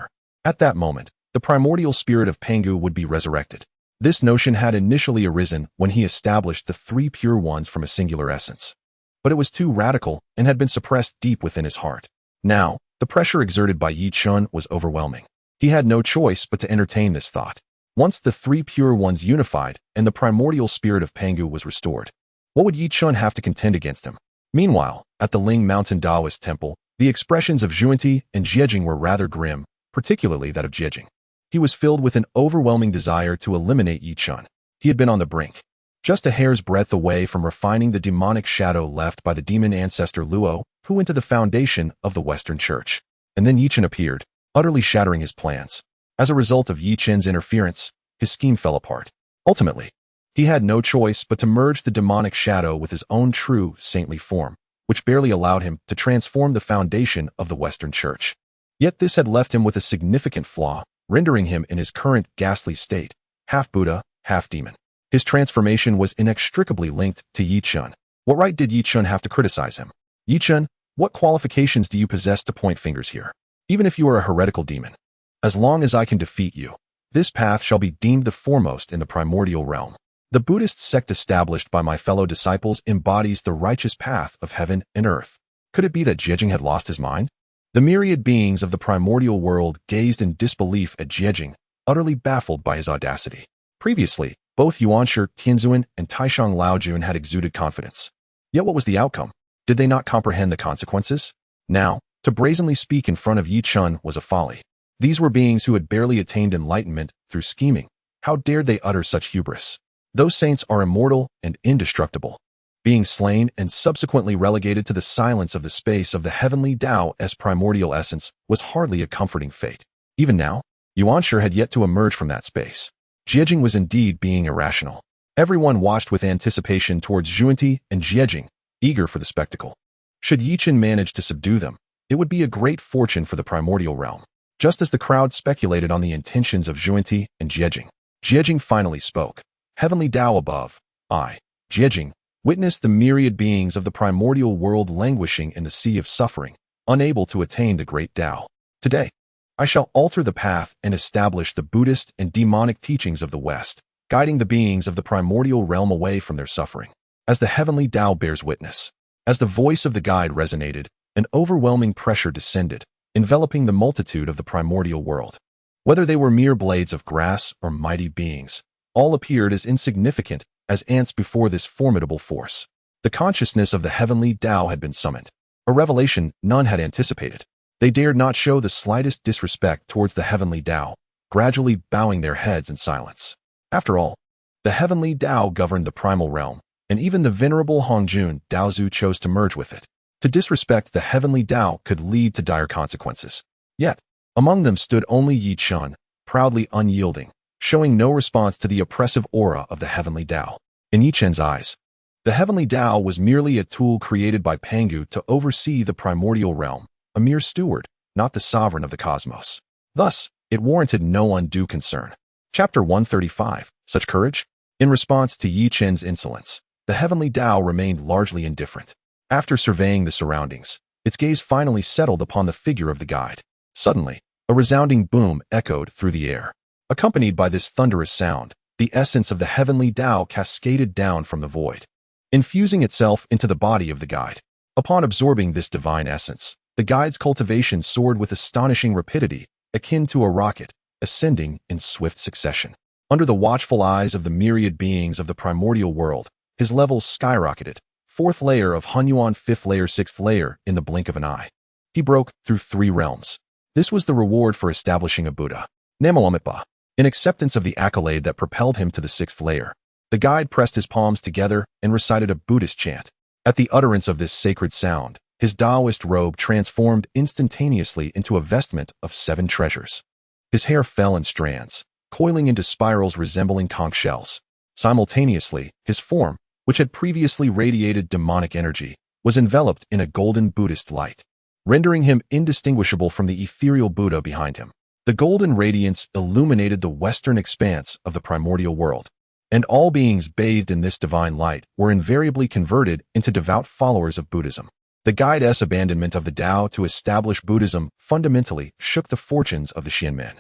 At that moment, the primordial spirit of Pangu would be resurrected. This notion had initially arisen when he established the three pure ones from a singular essence. But it was too radical and had been suppressed deep within his heart. Now, the pressure exerted by Yi Chen was overwhelming. He had no choice but to entertain this thought. Once the three pure ones unified and the primordial spirit of Pangu was restored, what would Yi Chen have to contend against him? Meanwhile, at the Ling Mountain Taoist Temple, the expressions of Zhuanti and Jiejing were rather grim, particularly that of Jiejing. He was filled with an overwhelming desire to eliminate Yi Chen. He had been on the brink, just a hair's breadth away from refining the demonic shadow left by the demon ancestor Luo, who went to the foundation of the Western Church. And then Yi Chen appeared, utterly shattering his plans. As a result of Yi Chen's interference, his scheme fell apart. Ultimately, he had no choice but to merge the demonic shadow with his own true saintly form, which barely allowed him to transform the foundation of the Western Church. Yet this had left him with a significant flaw, rendering him in his current ghastly state, half Buddha, half demon. His transformation was inextricably linked to Yi Chen. What right did Yi Chen have to criticize him? Yi Chen, what qualifications do you possess to point fingers here? Even if you are a heretical demon, As long as I can defeat you, this path shall be deemed the foremost in the primordial realm. The Buddhist sect established by my fellow disciples embodies the righteous path of heaven and earth. Could it be that Jie had lost his mind? The myriad beings of the primordial world gazed in disbelief at Jie, utterly baffled by his audacity. Previously, both Yuan Shi, Tianzuan, and Taishang Laojun had exuded confidence. Yet what was the outcome? Did they not comprehend the consequences? Now, to brazenly speak in front of Yi Chun was a folly. These were beings who had barely attained enlightenment through scheming. How dared they utter such hubris? Those saints are immortal and indestructible. Being slain and subsequently relegated to the silence of the space of the heavenly Tao as primordial essence was hardly a comforting fate. Even now, Yuan Shi had yet to emerge from that space. Jie was indeed being irrational. Everyone watched with anticipation towards Yuan and Jie, eager for the spectacle. Should Yi Chen manage to subdue them, it would be a great fortune for the primordial realm. Just as the crowd speculated on the intentions of Yuan and Jie finally spoke. Heavenly Tao above, I, Jie, witnessed the myriad beings of the primordial world languishing in the sea of suffering, unable to attain the great Tao. Today, I shall alter the path and establish the Buddhist and demonic teachings of the West, guiding the beings of the primordial realm away from their suffering. As the heavenly Tao bears witness, as the voice of the guide resonated, an overwhelming pressure descended, enveloping the multitude of the primordial world. Whether they were mere blades of grass or mighty beings, all appeared as insignificant as ants before this formidable force. The consciousness of the heavenly Tao had been summoned, a revelation none had anticipated. They dared not show the slightest disrespect towards the heavenly Tao, gradually bowing their heads in silence. After all, the heavenly Tao governed the primal realm, and even the venerable Hongjun Daozu chose to merge with it. To disrespect the heavenly Tao could lead to dire consequences. Yet, among them stood only Yi Chun, proudly unyielding, showing no response to the oppressive aura of the heavenly Tao. In Yi Chen's eyes, the heavenly Tao was merely a tool created by Pangu to oversee the primordial realm, a mere steward, not the sovereign of the cosmos. Thus, it warranted no undue concern. Chapter 135, Such Courage? In response to Yi Chen's insolence, the heavenly Tao remained largely indifferent. After surveying the surroundings, its gaze finally settled upon the figure of the guide. Suddenly, a resounding boom echoed through the air. Accompanied by this thunderous sound, the essence of the heavenly Tao cascaded down from the void, infusing itself into the body of the guide. Upon absorbing this divine essence, the guide's cultivation soared with astonishing rapidity, akin to a rocket, ascending in swift succession. Under the watchful eyes of the myriad beings of the primordial world, his levels skyrocketed, 4th layer of Hunyuan, 5th layer, 6th layer, in the blink of an eye. He broke through 3 realms. This was the reward for establishing a Buddha. Namo. In acceptance of the accolade that propelled him to the 6th layer, the guide pressed his palms together and recited a Buddhist chant. At the utterance of this sacred sound, his Taoist robe transformed instantaneously into a vestment of 7 treasures. His hair fell in strands, coiling into spirals resembling conch shells. Simultaneously, his form, which had previously radiated demonic energy, was enveloped in a golden Buddhist light, rendering him indistinguishable from the ethereal Buddha behind him. The golden radiance illuminated the western expanse of the primordial world, and all beings bathed in this divine light were invariably converted into devout followers of Buddhism. The guide's abandonment of the Tao to establish Buddhism fundamentally shook the fortunes of the Xianmen,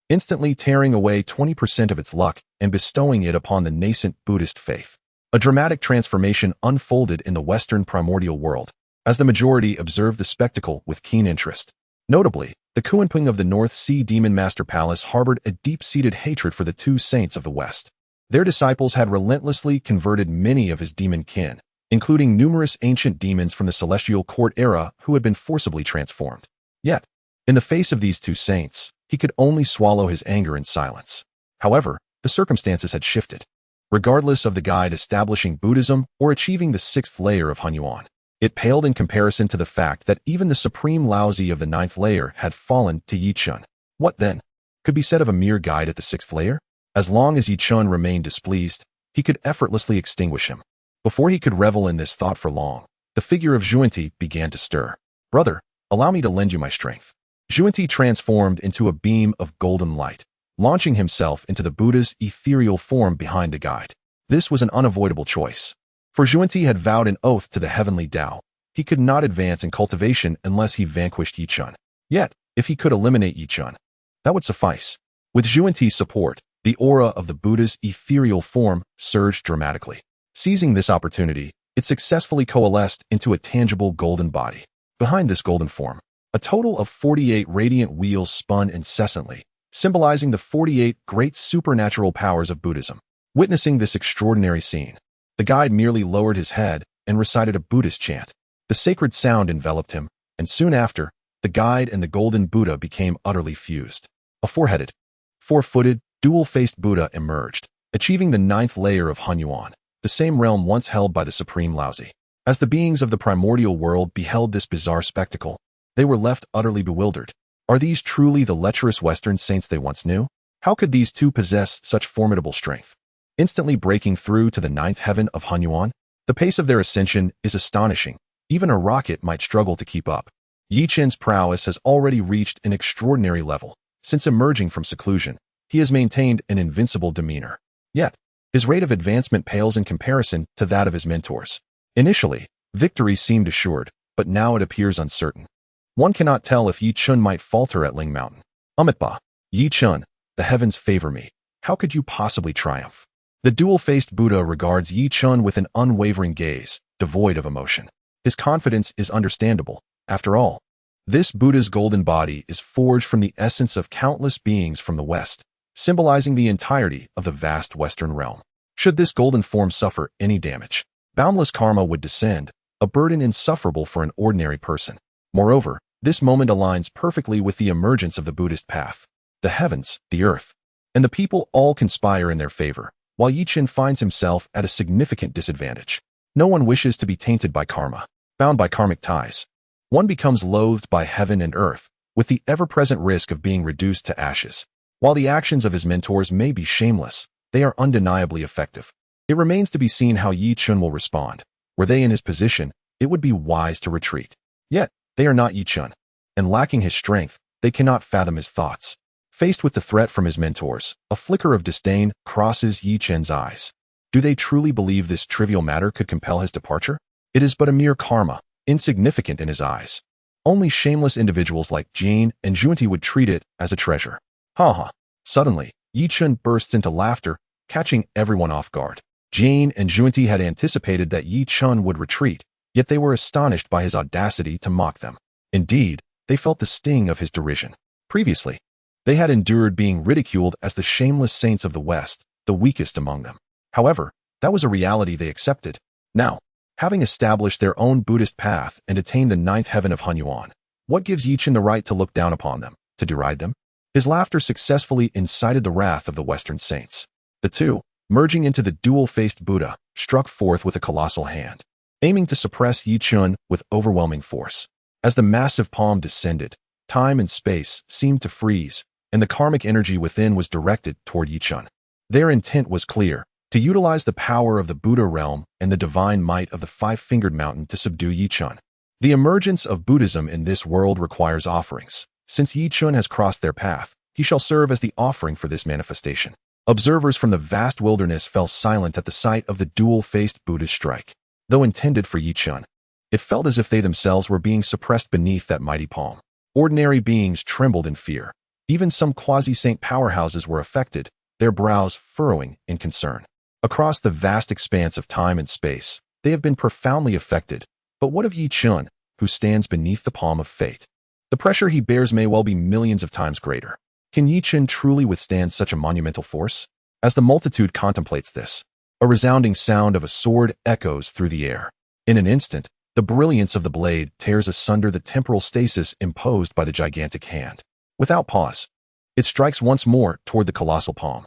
instantly tearing away 20% of its luck and bestowing it upon the nascent Buddhist faith. A dramatic transformation unfolded in the western primordial world, as the majority observed the spectacle with keen interest. Notably, the Kuanping of the North Sea Demon Master Palace harbored a deep-seated hatred for the 2 saints of the West. Their disciples had relentlessly converted many of his demon kin, including numerous ancient demons from the Celestial Court era who had been forcibly transformed. Yet, in the face of these 2 saints, he could only swallow his anger in silence. However, the circumstances had shifted. Regardless of the guide establishing Buddhism or achieving the 6th layer of Hunyuan, it paled in comparison to the fact that even the supreme Laozi of the 9th layer had fallen to Yi Chun. What then could be said of a mere guide at the 6th layer? As long as Yi Chun remained displeased, he could effortlessly extinguish him. Before he could revel in this thought for long, the figure of Zhuanti began to stir. Brother, allow me to lend you my strength. Zhuanti transformed into a beam of golden light, launching himself into the Buddha's ethereal form behind the guide. This was an unavoidable choice. For Zhuanti had vowed an oath to the heavenly Tao. He could not advance in cultivation unless he vanquished Yi Chun. Yet, if he could eliminate Yi Chun, That would suffice. With Yuan Shi's support, the aura of the Buddha's ethereal form surged dramatically. Seizing this opportunity, it successfully coalesced into a tangible golden body. Behind this golden form, a total of 48 radiant wheels spun incessantly, symbolizing the 48 great supernatural powers of Buddhism. Witnessing this extraordinary scene, the guide merely lowered his head and recited a Buddhist chant. The sacred sound enveloped him, and soon after, the guide and the golden Buddha became utterly fused. A four-headed, four-footed, dual-faced Buddha emerged, achieving the 9th layer of Hunyuan, the same realm once held by the supreme Laozi. As the beings of the primordial world beheld this bizarre spectacle, they were left utterly bewildered. Are these truly the lecherous Western saints they once knew? How could these two possess such formidable strength? Instantly breaking through to the 9th heaven of Hunyuan, the pace of their ascension is astonishing. Even a rocket might struggle to keep up. Chen's prowess has already reached an extraordinary level. Since emerging from seclusion, he has maintained an invincible demeanor. Yet, his rate of advancement pales in comparison to that of his mentors. Initially, victory seemed assured, but now it appears uncertain. One cannot tell if Chen might falter at Ling Mountain. Amitabha, Chen, the heavens favor me. How could you possibly triumph? The dual-faced Buddha regards Chen with an unwavering gaze, devoid of emotion. His confidence is understandable. After all, this Buddha's golden body is forged from the essence of countless beings from the West, symbolizing the entirety of the vast Western realm. Should this golden form suffer any damage, boundless karma would descend, a burden insufferable for an ordinary person. Moreover, this moment aligns perfectly with the emergence of the Buddhist path. The heavens, the earth, and the people all conspire in their favor, while Chen finds himself at a significant disadvantage. No one wishes to be tainted by karma, bound by karmic ties. One becomes loathed by heaven and earth, with the ever-present risk of being reduced to ashes. While the actions of his mentors may be shameless, they are undeniably effective. It remains to be seen how Chen will respond. Were they in his position, it would be wise to retreat. Yet, they are not Chen, and lacking his strength, they cannot fathom his thoughts. Faced with the threat from his mentors, a flicker of disdain crosses Chen's eyes. Do they truly believe this trivial matter could compel his departure? It is but a mere karma, insignificant in his eyes. Only shameless individuals like Jane and Yuan Shi would treat it as a treasure. Ha ha. Suddenly, Chen bursts into laughter, catching everyone off guard. Jane and Yuan Shi had anticipated that Chen would retreat, yet they were astonished by his audacity to mock them. Indeed, they felt the sting of his derision. Previously, they had endured being ridiculed as the shameless saints of the West, the weakest among them. However, that was a reality they accepted. Now, having established their own Buddhist path and attained the 9th heaven of Hunyuan, what gives Chen the right to look down upon them, to deride them? His laughter successfully incited the wrath of the Western saints. The two, merging into the dual-faced Buddha, struck forth with a colossal hand, aiming to suppress Chen with overwhelming force. As the massive palm descended, time and space seemed to freeze, and the karmic energy within was directed toward Chen. Their intent was clear: to utilize the power of the Buddha realm and the divine might of the five-fingered mountain to subdue Chen. The emergence of Buddhism in this world requires offerings. Since Chen has crossed their path, he shall serve as the offering for this manifestation. Observers from the vast wilderness fell silent at the sight of the dual-faced Buddha's strike. Though intended for Chen, it felt as if they themselves were being suppressed beneath that mighty palm. Ordinary beings trembled in fear. Even some quasi-saint powerhouses were affected, their brows furrowing in concern. Across the vast expanse of time and space, they have been profoundly affected. But what of Chen, who stands beneath the palm of fate? The pressure he bears may well be millions of times greater. Can Chen truly withstand such a monumental force? As the multitude contemplates this, a resounding sound of a sword echoes through the air. In an instant, the brilliance of the blade tears asunder the temporal stasis imposed by the gigantic hand. Without pause, it strikes once more toward the colossal palm.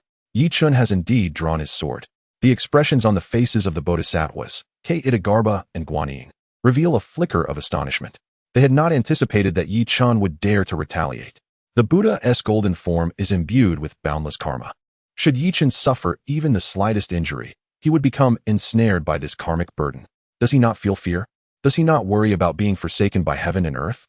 Chen has indeed drawn his sword. The expressions on the faces of the bodhisattvas, Itagarba and Guanyin, reveal a flicker of astonishment. They had not anticipated that Chen would dare to retaliate. The Buddha's golden form is imbued with boundless karma. Should Chen suffer even the slightest injury, he would become ensnared by this karmic burden. Does he not feel fear? Does he not worry about being forsaken by heaven and earth?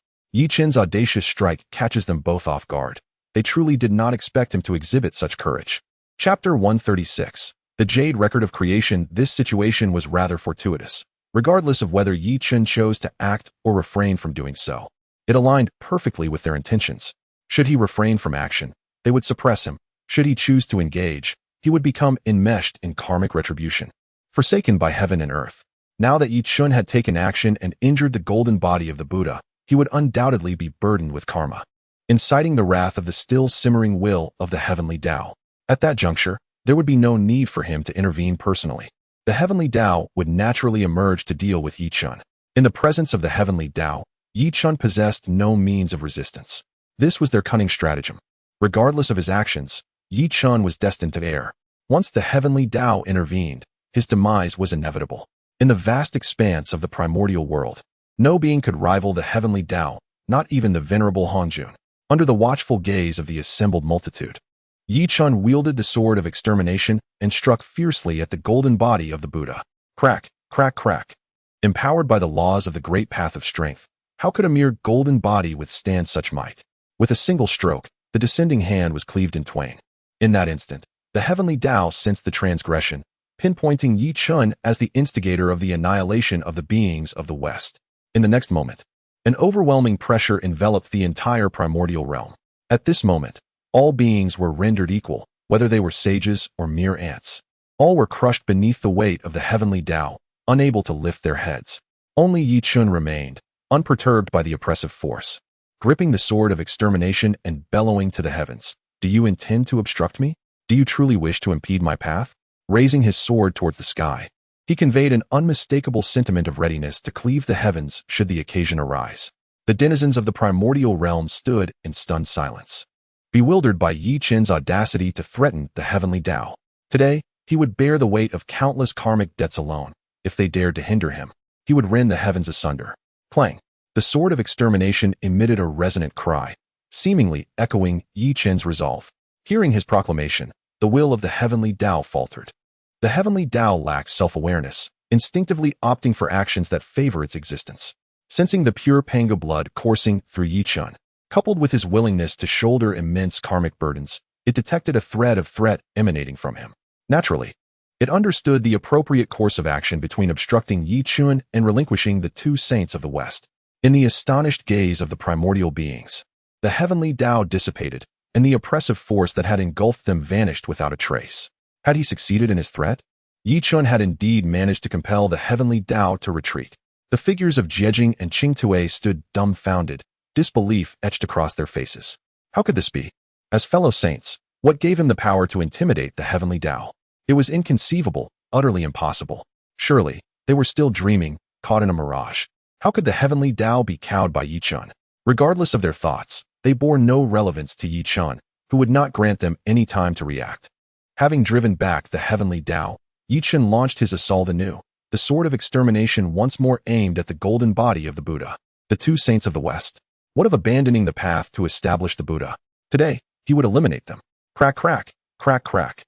Chen's audacious strike catches them both off guard. They truly did not expect him to exhibit such courage. Chapter 136. The Jade Record of Creation. This situation was rather fortuitous. Regardless of whether Chen chose to act or refrain from doing so, it aligned perfectly with their intentions. Should he refrain from action, they would suppress him. Should he choose to engage, he would become enmeshed in karmic retribution. Forsaken by heaven and earth. Now that Yi Chun had taken action and injured the golden body of the Buddha, he would undoubtedly be burdened with karma, inciting the wrath of the still simmering will of the heavenly Tao. At that juncture, there would be no need for him to intervene personally. The heavenly Tao would naturally emerge to deal with Yi Chun. In the presence of the heavenly Tao, Yi Chun possessed no means of resistance. This was their cunning stratagem. Regardless of his actions, Yi Chun was destined to err. Once the heavenly Tao intervened, his demise was inevitable. In the vast expanse of the primordial world, no being could rival the heavenly Tao, not even the venerable Hongjun. Under the watchful gaze of the assembled multitude, Yi Chun wielded the sword of extermination and struck fiercely at the golden body of the Buddha. Crack, crack, crack. Empowered by the laws of the great path of strength, how could a mere golden body withstand such might? With a single stroke, the descending hand was cleaved in twain. In that instant, the heavenly Tao sensed the transgression, pinpointing Yi Chun as the instigator of the annihilation of the beings of the West. In the next moment, an overwhelming pressure enveloped the entire primordial realm. At this moment, all beings were rendered equal, whether they were sages or mere ants. All were crushed beneath the weight of the heavenly Tao, unable to lift their heads. Only Yi Chun remained, unperturbed by the oppressive force, gripping the sword of extermination and bellowing to the heavens. Do you intend to obstruct me? Do you truly wish to impede my path? Raising his sword towards the sky, he conveyed an unmistakable sentiment of readiness to cleave the heavens should the occasion arise. The denizens of the primordial realm stood in stunned silence, bewildered by Yi Chun's audacity to threaten the heavenly Tao. Today, he would bear the weight of countless karmic debts alone. If they dared to hinder him, he would rend the heavens asunder. Clang! The sword of extermination emitted a resonant cry, seemingly echoing Yi Chun's resolve. Hearing his proclamation, the will of the heavenly Tao faltered. The heavenly Tao lacks self-awareness, instinctively opting for actions that favor its existence. Sensing the pure Panga blood coursing through Yi Chun, coupled with his willingness to shoulder immense karmic burdens, it detected a thread of threat emanating from him. Naturally, it understood the appropriate course of action between obstructing Yi Chun and relinquishing the two saints of the West. In the astonished gaze of the primordial beings, the heavenly Tao dissipated, and the oppressive force that had engulfed them vanished without a trace. Had he succeeded in his threat? Yi Chun had indeed managed to compel the heavenly Tao to retreat. The figures of Jiejing and Qingtue stood dumbfounded, disbelief etched across their faces. How could this be? As fellow saints, what gave him the power to intimidate the heavenly Tao? It was inconceivable, utterly impossible. Surely, they were still dreaming, caught in a mirage. How could the heavenly Tao be cowed by Yi Chun? Regardless of their thoughts, they bore no relevance to Yi Chun, who would not grant them any time to react. Having driven back the heavenly Tao, Yi Chun launched his assault anew, the sword of extermination once more aimed at the golden body of the Buddha. The two saints of the West. What of abandoning the path to establish the Buddha? Today, he would eliminate them. Crack, crack, crack, crack.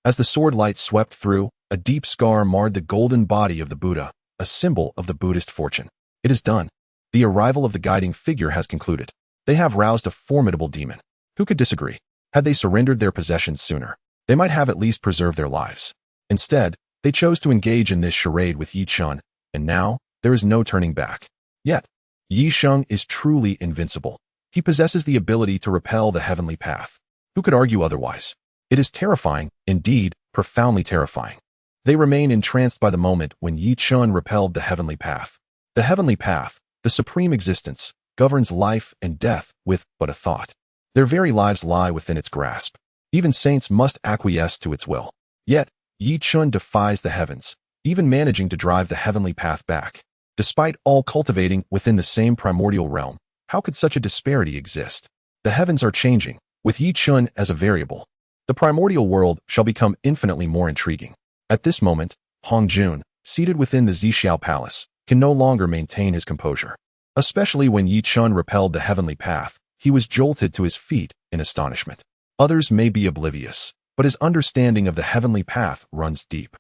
As the sword light swept through, a deep scar marred the golden body of the Buddha, a symbol of the Buddhist fortune. It is done. The arrival of the guiding figure has concluded. They have roused a formidable demon. Who could disagree? Had they surrendered their possessions sooner, they might have at least preserved their lives. Instead, they chose to engage in this charade with Yi Chun, and now, there is no turning back. Yet, Yi Chun is truly invincible. He possesses the ability to repel the heavenly path. Who could argue otherwise? It is terrifying, indeed, profoundly terrifying. They remain entranced by the moment when Yi Chun repelled the heavenly path. The heavenly path, the supreme existence, governs life and death with but a thought. Their very lives lie within its grasp. Even saints must acquiesce to its will. Yet, Yi Chun defies the heavens, even managing to drive the heavenly path back. Despite all cultivating within the same primordial realm, how could such a disparity exist? The heavens are changing, with Yi Chun as a variable. The primordial world shall become infinitely more intriguing. At this moment, Hongjun, seated within the San Xiao palace, can no longer maintain his composure. Especially when Yi Chun repelled the heavenly path, he was jolted to his feet in astonishment. Others may be oblivious, but his understanding of the heavenly path runs deep.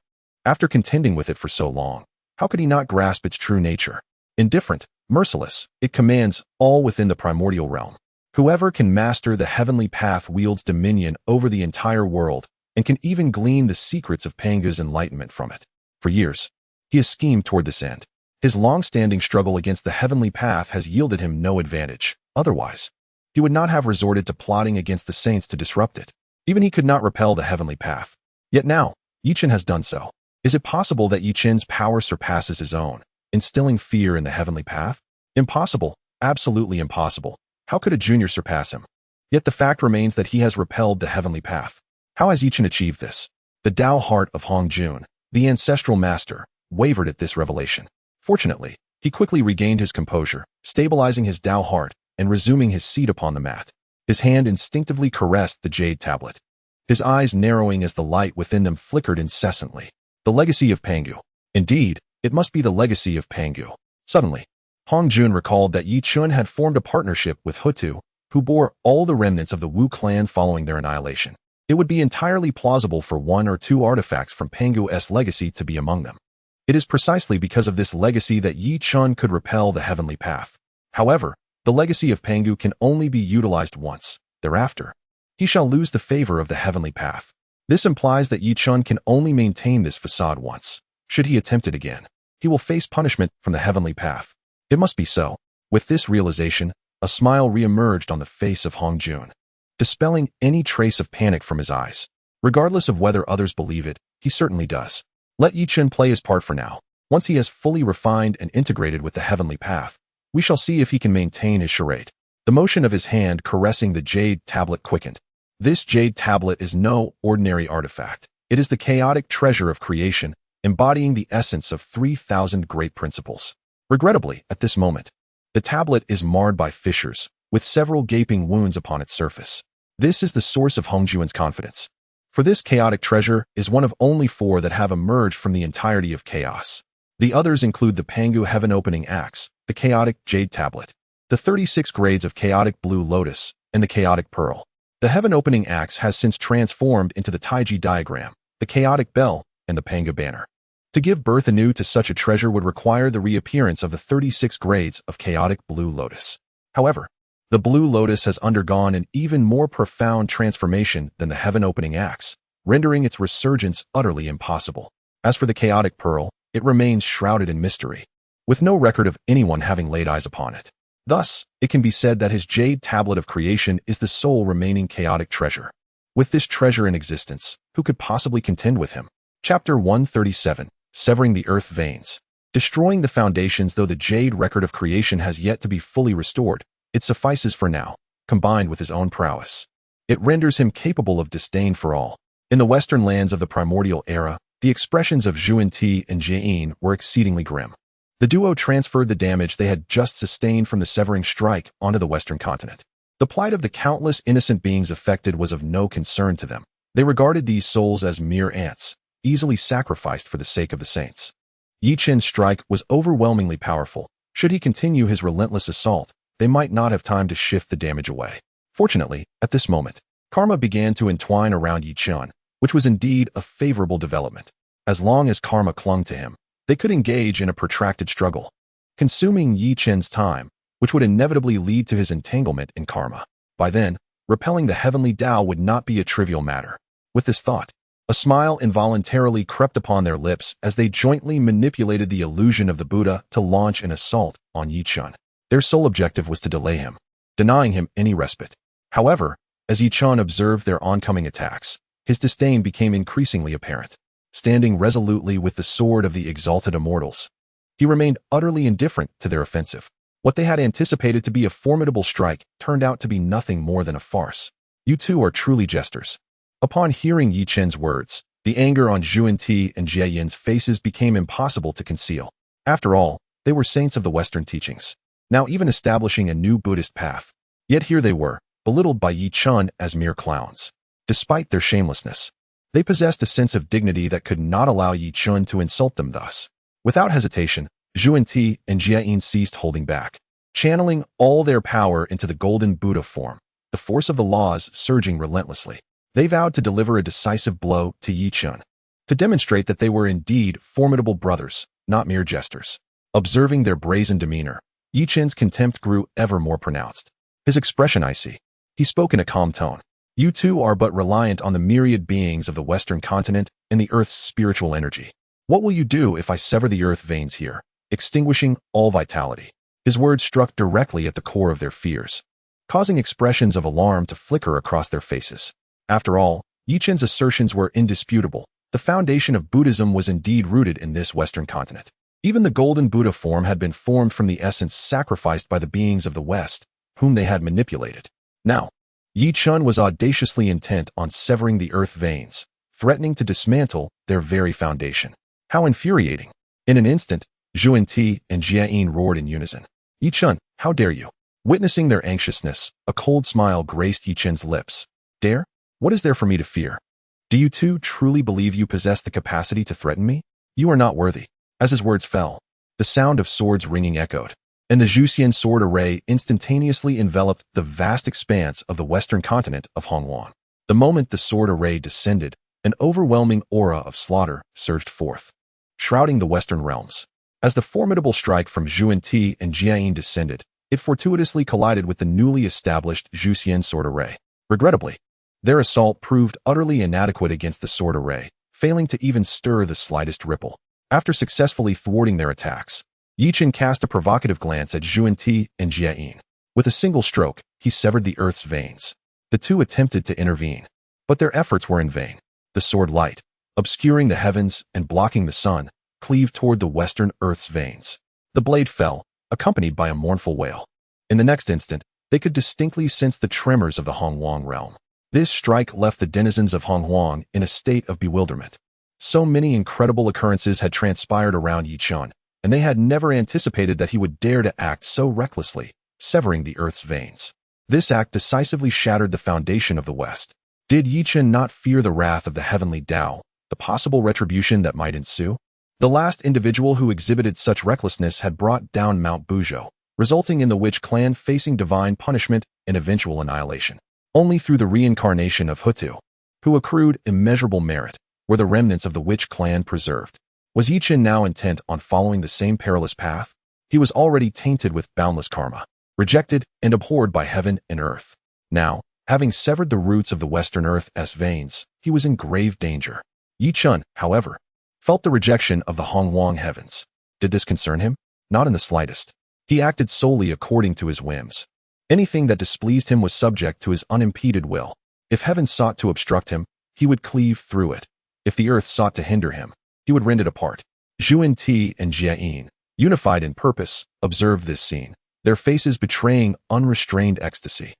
After contending with it for so long, how could he not grasp its true nature? Indifferent, merciless, it commands all within the primordial realm. Whoever can master the heavenly path wields dominion over the entire world and can even glean the secrets of Panga's enlightenment from it. For years, he has schemed toward this end. His long-standing struggle against the heavenly path has yielded him no advantage. Otherwise, he would not have resorted to plotting against the saints to disrupt it. Even he could not repel the heavenly path. Yet now, Yi Chen has done so. Is it possible that Yi Chen's power surpasses his own, instilling fear in the heavenly path? Impossible, absolutely impossible. How could a junior surpass him? Yet the fact remains that he has repelled the heavenly path. How has Yi Chen achieved this? The Dao heart of Hong Jun, the ancestral master, wavered at this revelation. Fortunately, he quickly regained his composure, stabilizing his Dao heart and resuming his seat upon the mat. His hand instinctively caressed the jade tablet, his eyes narrowing as the light within them flickered incessantly. The legacy of Pangu. Indeed, it must be the legacy of Pangu. Suddenly, Hong Jun recalled that Yi Chen had formed a partnership with Hutu, who bore all the remnants of the Wu clan following their annihilation. It would be entirely plausible for one or two artifacts from Pangu's legacy to be among them. It is precisely because of this legacy that Yi Chen could repel the heavenly path. However, the legacy of Pangu can only be utilized once. Thereafter, he shall lose the favor of the heavenly path. This implies that Yi Chen can only maintain this facade once. Should he attempt it again, he will face punishment from the heavenly path. It must be so. With this realization, a smile re-emerged on the face of Hong Jun, dispelling any trace of panic from his eyes. Regardless of whether others believe it, he certainly does. Let Yi Chen play his part for now. Once he has fully refined and integrated with the heavenly path, we shall see if he can maintain his charade. The motion of his hand caressing the jade tablet quickened. This jade tablet is no ordinary artifact. It is the chaotic treasure of creation, embodying the essence of 3,000 great principles. Regrettably, at this moment, the tablet is marred by fissures, with several gaping wounds upon its surface. This is the source of Hong Jun's confidence. For this chaotic treasure is one of only 4 that have emerged from the entirety of chaos. The others include the Pangu Heaven-Opening Axe, the Chaotic Jade Tablet, the 36 grades of Chaotic Blue Lotus, and the Chaotic Pearl. The Heaven-Opening Axe has since transformed into the Taiji Diagram, the Chaotic Bell, and the Pangu Banner. To give birth anew to such a treasure would require the reappearance of the 36 grades of Chaotic Blue Lotus. However, the Blue Lotus has undergone an even more profound transformation than the Heaven-Opening Axe, rendering its resurgence utterly impossible. As for the Chaotic Pearl, it remains shrouded in mystery, with no record of anyone having laid eyes upon it. Thus, it can be said that his Jade Tablet of Creation is the sole remaining chaotic treasure. With this treasure in existence, who could possibly contend with him? Chapter 137, Severing the Earth Veins. Destroying the foundations. Though the Jade record of creation has yet to be fully restored, it suffices for now, combined with his own prowess. It renders him capable of disdain for all. In the western lands of the primordial era, the expressions of Zhuan and Jie were exceedingly grim. The duo transferred the damage they had just sustained from the severing strike onto the western continent. The plight of the countless innocent beings affected was of no concern to them. They regarded these souls as mere ants, easily sacrificed for the sake of the saints. Yi Chen's strike was overwhelmingly powerful. Should he continue his relentless assault, they might not have time to shift the damage away. Fortunately, at this moment, karma began to entwine around Yi Chen, which was indeed a favorable development. As long as karma clung to him, they could engage in a protracted struggle, consuming Yi Chen's time, which would inevitably lead to his entanglement in karma. By then, repelling the heavenly Tao would not be a trivial matter. With this thought, a smile involuntarily crept upon their lips as they jointly manipulated the illusion of the Buddha to launch an assault on Yi Chen. Their sole objective was to delay him, denying him any respite. However, as Yi Chen observed their oncoming attacks, his disdain became increasingly apparent. Standing resolutely with the sword of the exalted immortals, he remained utterly indifferent to their offensive. What they had anticipated to be a formidable strike turned out to be nothing more than a farce. You two are truly jesters. Upon hearing Yi Chen's words, the anger on Zhuan and Jie Yin's faces became impossible to conceal. After all, they were saints of the Western teachings, now even establishing a new Buddhist path. Yet here they were, belittled by Yi Chen as mere clowns. Despite their shamelessness, they possessed a sense of dignity that could not allow Yi Chen to insult them thus. Without hesitation, Zhuan and Jie Yin ceased holding back, channeling all their power into the golden Buddha form, the force of the laws surging relentlessly. They vowed to deliver a decisive blow to Yi Chen, to demonstrate that they were indeed formidable brothers, not mere jesters. Observing their brazen demeanor, Yi Chen's contempt grew ever more pronounced. His expression icy. He spoke in a calm tone. You two are but reliant on the myriad beings of the Western continent and the Earth's spiritual energy. What will you do if I sever the Earth veins here, extinguishing all vitality? His words struck directly at the core of their fears. causing expressions of alarm to flicker across their faces. After all, Chen's assertions were indisputable. The foundation of Buddhism was indeed rooted in this Western continent. Even the golden Buddha form had been formed from the essence sacrificed by the beings of the West, whom they had manipulated. Now, Chen was audaciously intent on severing the earth veins, threatening to dismantle their very foundation. How infuriating! In an instant, Yuan Shi and Jie roared in unison. Chen, how dare you? Witnessing their anxiousness, a cold smile graced Chen's lips. Dare? What is there for me to fear? Do you two truly believe you possess the capacity to threaten me? You are not worthy. As his words fell, the sound of swords ringing echoed, and the Zhuxian sword array instantaneously enveloped the vast expanse of the western continent of Hongwan. The moment the sword array descended, an overwhelming aura of slaughter surged forth, shrouding the western realms. As the formidable strike from Yuan Shi and Jie descended, it fortuitously collided with the newly established Zhuxian sword array. Regrettably, their assault proved utterly inadequate against the sword array, failing to even stir the slightest ripple. After successfully thwarting their attacks, Chen cast a provocative glance at Yuan Shi and Jie. With a single stroke, he severed the earth's veins. The two attempted to intervene, but their efforts were in vain. The sword light, obscuring the heavens and blocking the sun, cleaved toward the western earth's veins. The blade fell, accompanied by a mournful wail. In the next instant, they could distinctly sense the tremors of the Hongwan realm. This strike left the denizens of Hongwan in a state of bewilderment. So many incredible occurrences had transpired around Chen, and they had never anticipated that he would dare to act so recklessly, severing the earth's veins. This act decisively shattered the foundation of the West. Did Chen not fear the wrath of the heavenly Tao, the possible retribution that might ensue? The last individual who exhibited such recklessness had brought down Mount Xumi, resulting in the witch clan facing divine punishment and eventual annihilation. Only through the reincarnation of Hutu, who accrued immeasurable merit, were the remnants of the witch clan preserved. Was Chen now intent on following the same perilous path? He was already tainted with boundless karma, rejected and abhorred by heaven and earth. Now, having severed the roots of the western earth's veins, he was in grave danger. Chen, however, felt the rejection of the Hongwan heavens. Did this concern him? Not in the slightest. He acted solely according to his whims. Anything that displeased him was subject to his unimpeded will. If heaven sought to obstruct him, he would cleave through it. If the earth sought to hinder him, he would rend it apart. Yuan Shi and Jie, unified in purpose, observed this scene, their faces betraying unrestrained ecstasy.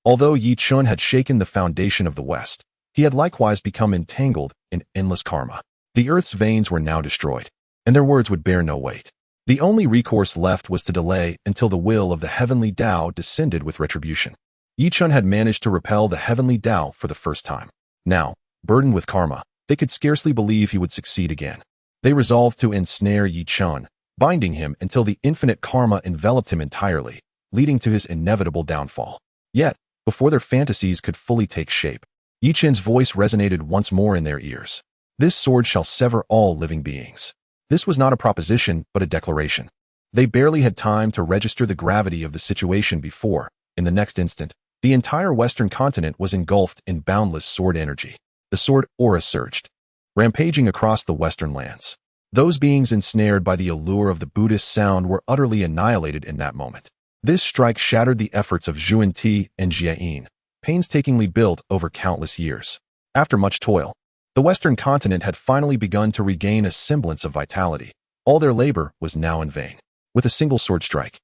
Although Chen had shaken the foundation of the West, he had likewise become entangled in endless karma. The earth's veins were now destroyed, and their words would bear no weight. The only recourse left was to delay until the will of the heavenly Tao descended with retribution. Chen had managed to repel the heavenly Tao for the first time. Now, burdened with karma, they could scarcely believe he would succeed again. They resolved to ensnare Chen, binding him until the infinite karma enveloped him entirely, leading to his inevitable downfall. Yet, before their fantasies could fully take shape, Chen's voice resonated once more in their ears. This sword shall sever all living beings. This was not a proposition, but a declaration. They barely had time to register the gravity of the situation before, in the next instant, the entire western continent was engulfed in boundless sword energy. The sword aura surged, rampaging across the western lands. Those beings ensnared by the allure of the Buddhist sound were utterly annihilated in that moment. This strike shattered the efforts of Yuan Shi and Jie, painstakingly built over countless years. After much toil, the western continent had finally begun to regain a semblance of vitality. All their labor was now in vain. With a single sword strike,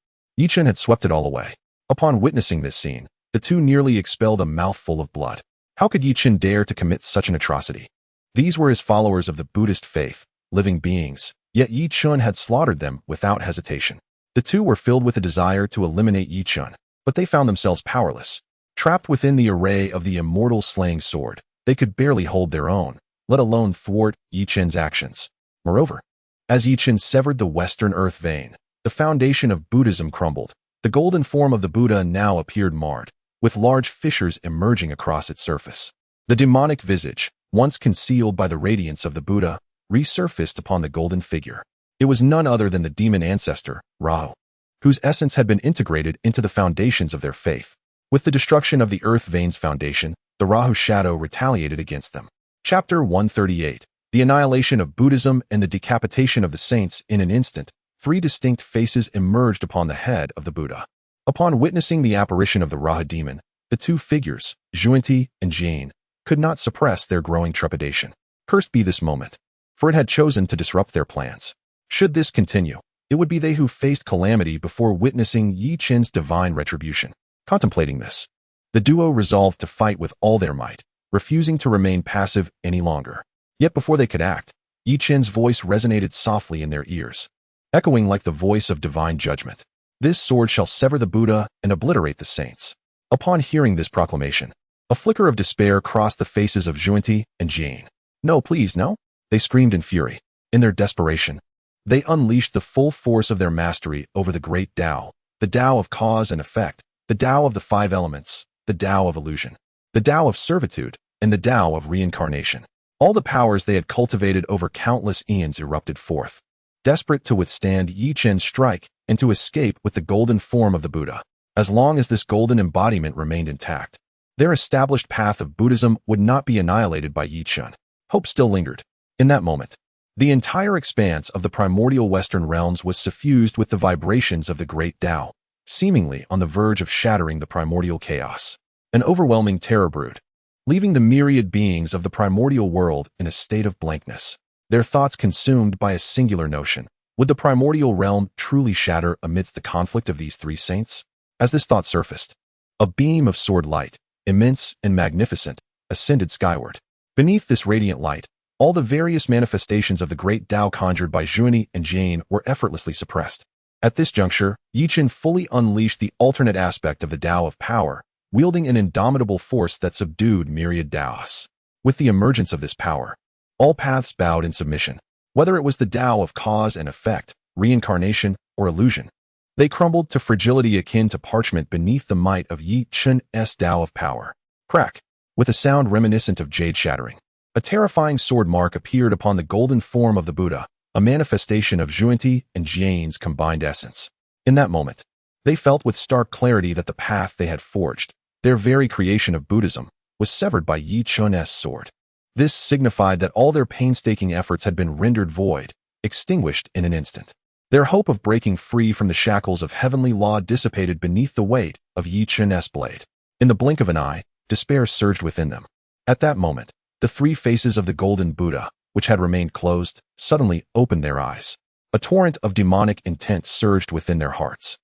Chen had swept it all away. Upon witnessing this scene, the two nearly expelled a mouthful of blood. How could Chen dare to commit such an atrocity? These were his followers of the Buddhist faith, living beings, yet Chen had slaughtered them without hesitation. The two were filled with a desire to eliminate Chen, but they found themselves powerless. Trapped within the array of the immortal slaying sword, they could barely hold their own, let alone thwart Chen's actions. Moreover, as Chen severed the western earth vein, the foundation of Buddhism crumbled. The golden form of the Buddha now appeared marred, with large fissures emerging across its surface. The demonic visage, once concealed by the radiance of the Buddha, resurfaced upon the golden figure. It was none other than the demon ancestor, Rahu, whose essence had been integrated into the foundations of their faith. With the destruction of the earth vein's foundation, the Rahu shadow retaliated against them. Chapter 138. The annihilation of Buddhism and the decapitation of the saints. In an instant, three distinct faces emerged upon the head of the Buddha. Upon witnessing the apparition of the Raha demon, the two figures, Yuan and Jane, could not suppress their growing trepidation. Cursed be this moment, for it had chosen to disrupt their plans. Should this continue, it would be they who faced calamity before witnessing Yi Chen's divine retribution. Contemplating this, the duo resolved to fight with all their might, refusing to remain passive any longer. Yet before they could act, Yi Chen's voice resonated softly in their ears, echoing like the voice of divine judgment. This sword shall sever the Buddha and obliterate the saints. Upon hearing this proclamation, a flicker of despair crossed the faces of Yuan and Jane. No, please, no, they screamed in fury. In their desperation, they unleashed the full force of their mastery over the great Tao, the Tao of cause and effect, the Tao of the five elements, the Tao of illusion, the Tao of servitude, and the Tao of reincarnation. All the powers they had cultivated over countless eons erupted forth, desperate to withstand Yi Chen's strike and to escape with the golden form of the Buddha. As long as this golden embodiment remained intact, their established path of Buddhism would not be annihilated by Yi Chen. Hope still lingered. In that moment, the entire expanse of the primordial Western realms was suffused with the vibrations of the great Tao, seemingly on the verge of shattering the primordial chaos. An overwhelming terror brewed, leaving the myriad beings of the primordial world in a state of blankness, their thoughts consumed by a singular notion. Would the primordial realm truly shatter amidst the conflict of these three saints? As this thought surfaced, a beam of sword light, immense and magnificent, ascended skyward. Beneath this radiant light, all the various manifestations of the great Tao conjured by Yuan and Jane were effortlessly suppressed. At this juncture, Yi Chen fully unleashed the alternate aspect of the Tao of power, wielding an indomitable force that subdued myriad Taos. With the emergence of this power, all paths bowed in submission. Whether it was the Tao of cause and effect, reincarnation, or illusion, they crumbled to fragility akin to parchment beneath the might of Yi Chen's Tao of power. Crack! With a sound reminiscent of jade shattering, a terrifying sword mark appeared upon the golden form of the Buddha, a manifestation of Yuan and Jane's combined essence. In that moment, they felt with stark clarity that the path they had forged, their very creation of Buddhism, was severed by Yi Chen's sword. This signified that all their painstaking efforts had been rendered void, extinguished in an instant. Their hope of breaking free from the shackles of heavenly law dissipated beneath the weight of Yi Chen's blade. In the blink of an eye, despair surged within them. At that moment, the three faces of the golden Buddha, which had remained closed, suddenly opened their eyes. A torrent of demonic intent surged within their hearts.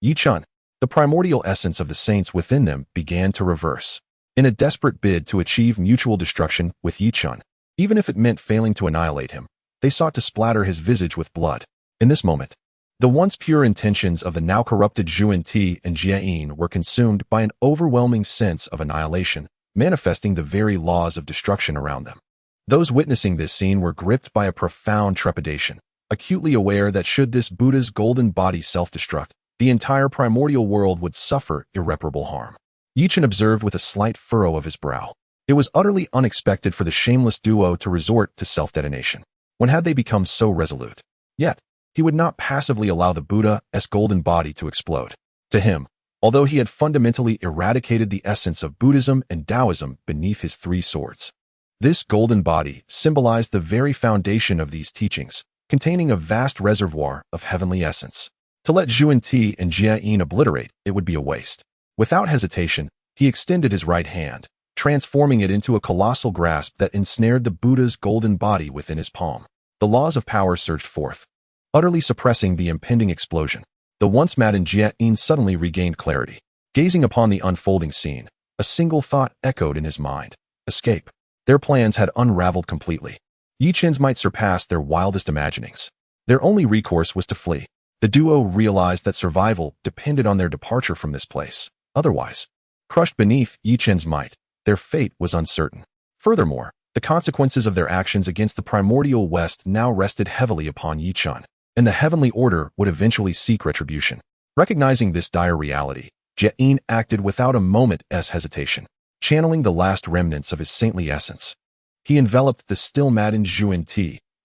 Yi Chen, the primordial essence of the saints within them, began to reverse. In a desperate bid to achieve mutual destruction with Yi Chen, even if it meant failing to annihilate him, they sought to splatter his visage with blood. In this moment, the once pure intentions of the now corrupted Yuan and Jie were consumed by an overwhelming sense of annihilation, manifesting the very laws of destruction around them. Those witnessing this scene were gripped by a profound trepidation, acutely aware that should this Buddha's golden body self-destruct, the entire primordial world would suffer irreparable harm. Yi Chen observed with a slight furrow of his brow. It was utterly unexpected for the shameless duo to resort to self-detonation. When had they become so resolute? Yet, he would not passively allow the Buddha's golden body to explode. To him, although he had fundamentally eradicated the essence of Buddhism and Taoism beneath his three swords, this golden body symbolized the very foundation of these teachings, containing a vast reservoir of heavenly essence. To let Yuan and Jie obliterate it would be a waste. Without hesitation, he extended his right hand, transforming it into a colossal grasp that ensnared the Buddha's golden body within his palm. The laws of power surged forth, utterly suppressing the impending explosion. The once maddened Jie suddenly regained clarity. Gazing upon the unfolding scene, a single thought echoed in his mind: escape. Their plans had unraveled completely. Yi Chen's might surpassed their wildest imaginings. Their only recourse was to flee. The duo realized that survival depended on their departure from this place. Otherwise, crushed beneath Yi Chen's might, their fate was uncertain. Furthermore, the consequences of their actions against the primordial West now rested heavily upon Yi Chen, and the heavenly order would eventually seek retribution. Recognizing this dire reality, Jie acted without a moment's hesitation, channeling the last remnants of his saintly essence. He enveloped the still maddened Yuan,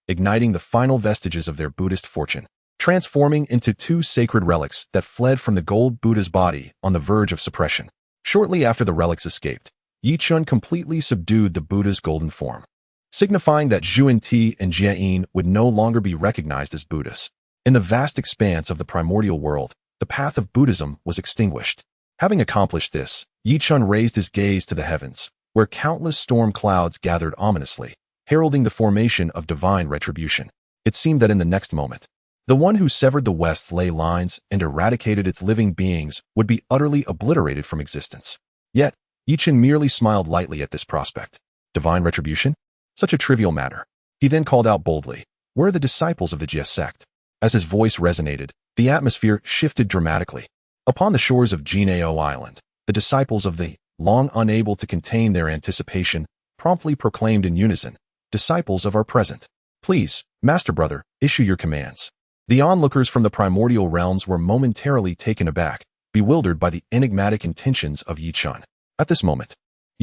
igniting the final vestiges of their Buddhist fortune, transforming into two sacred relics that fled from the gold Buddha's body on the verge of suppression. Shortly after the relics escaped, Yi Chen completely subdued the Buddha's golden form, signifying that Yuan and Jie would no longer be recognized as Buddhas. In the vast expanse of the primordial world, the path of Buddhism was extinguished. Having accomplished this, Chen raised his gaze to the heavens, where countless storm clouds gathered ominously, heralding the formation of divine retribution. It seemed that in the next moment, the one who severed the West's ley lines and eradicated its living beings would be utterly obliterated from existence. Yet, Chen merely smiled lightly at this prospect. Divine retribution? Such a trivial matter. He then called out boldly, "Where are the disciples of the Jie Sect?" As his voice resonated, the atmosphere shifted dramatically. Upon the shores of Jinao Island, the disciples of the, long unable to contain their anticipation, promptly proclaimed in unison, "Disciples of our present. Please, Master Brother, issue your commands." The onlookers from the primordial realms were momentarily taken aback, bewildered by the enigmatic intentions of Chen. At this moment,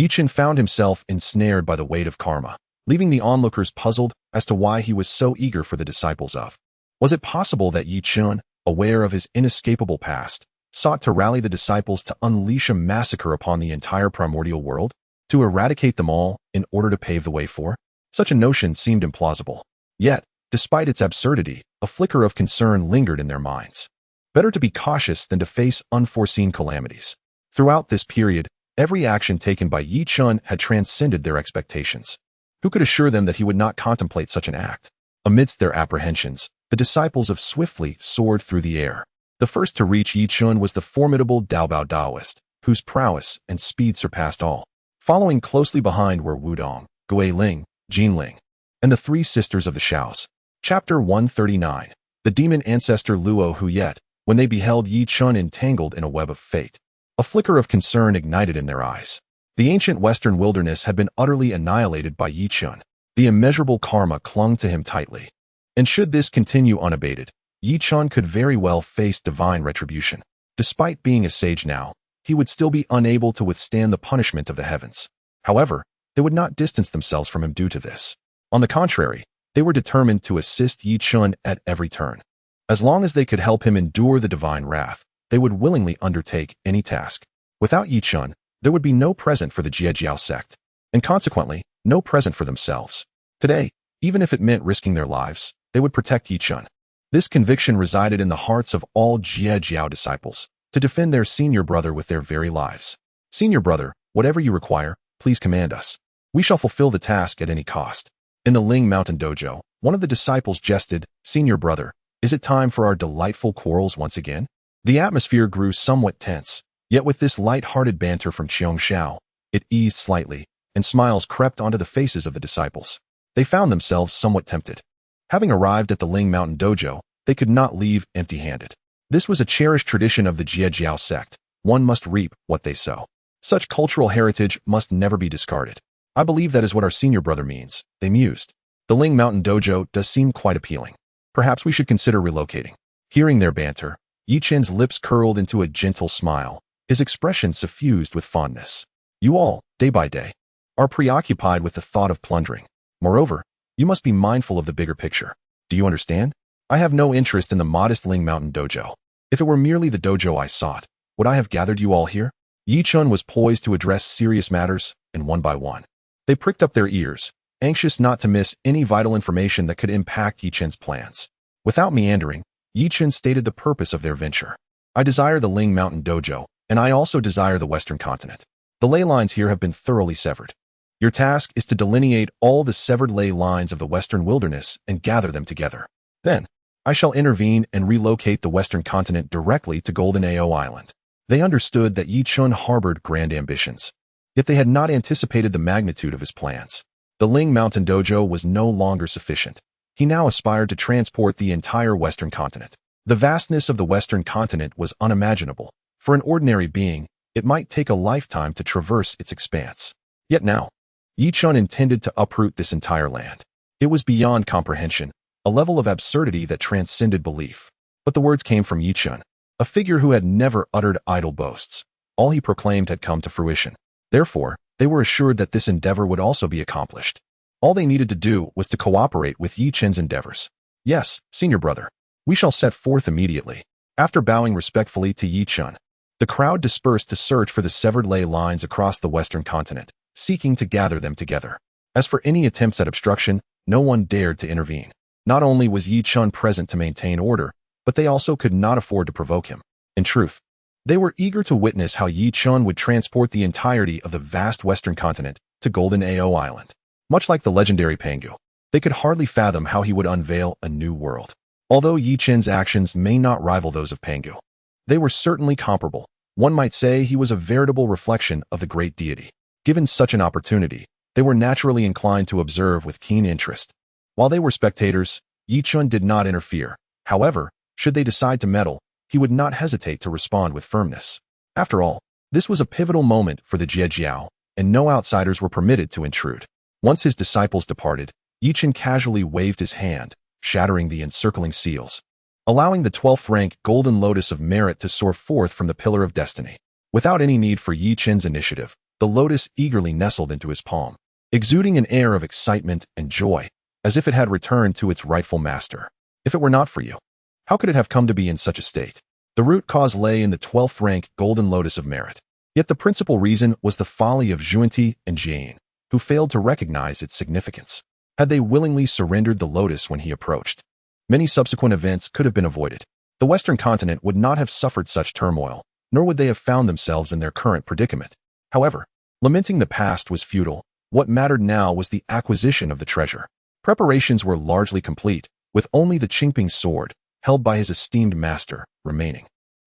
Chen found himself ensnared by the weight of karma, leaving the onlookers puzzled as to why he was so eager for the disciples of. Was it possible that Chen, aware of his inescapable past, sought to rally the disciples to unleash a massacre upon the entire primordial world, to eradicate them all in order to pave the way for? Such a notion seemed implausible. Yet, despite its absurdity, a flicker of concern lingered in their minds. Better to be cautious than to face unforeseen calamities. Throughout this period, every action taken by Chen had transcended their expectations. Who could assure them that he would not contemplate such an act? Amidst their apprehensions, the disciples of swiftly soared through the air. The first to reach Chen was the formidable Daobao Daoist, whose prowess and speed surpassed all. Following closely behind were Wudong, Guiling, Jinling, and the three sisters of the Xiaos. Chapter 139. The demon ancestor Luo who yet, when they beheld Chen entangled in a web of fate. A flicker of concern ignited in their eyes. The ancient western wilderness had been utterly annihilated by Chen. The immeasurable karma clung to him tightly. And should this continue unabated, Chen could very well face divine retribution. Despite being a sage now, he would still be unable to withstand the punishment of the heavens. However, they would not distance themselves from him due to this. On the contrary, they were determined to assist Chen at every turn. As long as they could help him endure the divine wrath, they would willingly undertake any task. Without Chen, there would be no present for the Jie Sect, and consequently, no present for themselves. Today, even if it meant risking their lives, they would protect Chen. This conviction resided in the hearts of all Jie disciples, to defend their senior brother with their very lives. "Senior brother, whatever you require, please command us. We shall fulfill the task at any cost." In the Ling Mountain Dojo, one of the disciples jested, "Senior brother, is it time for our delightful quarrels once again?" The atmosphere grew somewhat tense, yet with this light-hearted banter from San Xiao, it eased slightly, and smiles crept onto the faces of the disciples. They found themselves somewhat tempted. Having arrived at the Ling Mountain Dojo, they could not leave empty-handed. This was a cherished tradition of the Jie Sect. One must reap what they sow. Such cultural heritage must never be discarded. "I believe that is what our senior brother means," they mused. "The Ling Mountain Dojo does seem quite appealing. Perhaps we should consider relocating." Hearing their banter, Chen's lips curled into a gentle smile, his expression suffused with fondness. "You all, day by day, are preoccupied with the thought of plundering. Moreover, you must be mindful of the bigger picture. Do you understand? I have no interest in the modest Ling Mountain Dojo. If it were merely the dojo I sought, would I have gathered you all here?" Chen was poised to address serious matters, and one by one, they pricked up their ears, anxious not to miss any vital information that could impact Chen's plans. Without meandering, Chen stated the purpose of their venture. "I desire the Ling Mountain Dojo, and I also desire the Western continent. The ley lines here have been thoroughly severed. Your task is to delineate all the severed ley lines of the Western wilderness and gather them together. Then, I shall intervene and relocate the Western continent directly to Golden Ao Island." They understood that Chen harbored grand ambitions, yet they had not anticipated the magnitude of his plans. The Ling Mountain Dojo was no longer sufficient. He now aspired to transport the entire Western continent. The vastness of the Western continent was unimaginable. For an ordinary being, it might take a lifetime to traverse its expanse. Yet now, Chen intended to uproot this entire land. It was beyond comprehension, a level of absurdity that transcended belief. But the words came from Chen, a figure who had never uttered idle boasts. All he proclaimed had come to fruition. Therefore, they were assured that this endeavor would also be accomplished. All they needed to do was to cooperate with Chen's endeavors. "Yes, senior brother, we shall set forth immediately." After bowing respectfully to Chen, the crowd dispersed to search for the severed ley lines across the Western continent, seeking to gather them together. As for any attempts at obstruction, no one dared to intervene. Not only was Chen present to maintain order, but they also could not afford to provoke him. In truth, they were eager to witness how Yi Chun would transport the entirety of the vast western continent to Golden Ao Island. Much like the legendary Pangu, they could hardly fathom how he would unveil a new world. Although Yi Chen's actions may not rival those of Pangu, they were certainly comparable. One might say he was a veritable reflection of the great deity. Given such an opportunity, they were naturally inclined to observe with keen interest. While they were spectators, Yi Chun did not interfere. However, should they decide to meddle, he would not hesitate to respond with firmness. After all, this was a pivotal moment for the Jie, and no outsiders were permitted to intrude. Once his disciples departed, Yi Chun casually waved his hand, shattering the encircling seals, allowing the 12th rank Golden Lotus of Merit to soar forth from the Pillar of Destiny. Without any need for Yi Chun's initiative, the lotus eagerly nestled into his palm, exuding an air of excitement and joy, as if it had returned to its rightful master. If it were not for you, how could it have come to be in such a state? The root cause lay in the 12th rank Golden Lotus of Merit. Yet the principal reason was the folly of Yuan and Jane, who failed to recognize its significance. Had they willingly surrendered the lotus when he approached, many subsequent events could have been avoided. The Western continent would not have suffered such turmoil, nor would they have found themselves in their current predicament. However, lamenting the past was futile. What mattered now was the acquisition of the treasure. Preparations were largely complete, with only the Qingping sword, held by his esteemed master, remaining.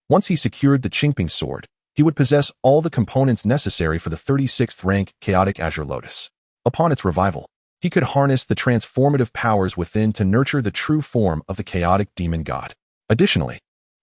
Once he secured the Qingping sword, he would possess all the components necessary for the 36th rank Chaotic Azure Lotus. Upon its revival, he could harness the transformative powers within to nurture the true form of the chaotic demon god. Additionally,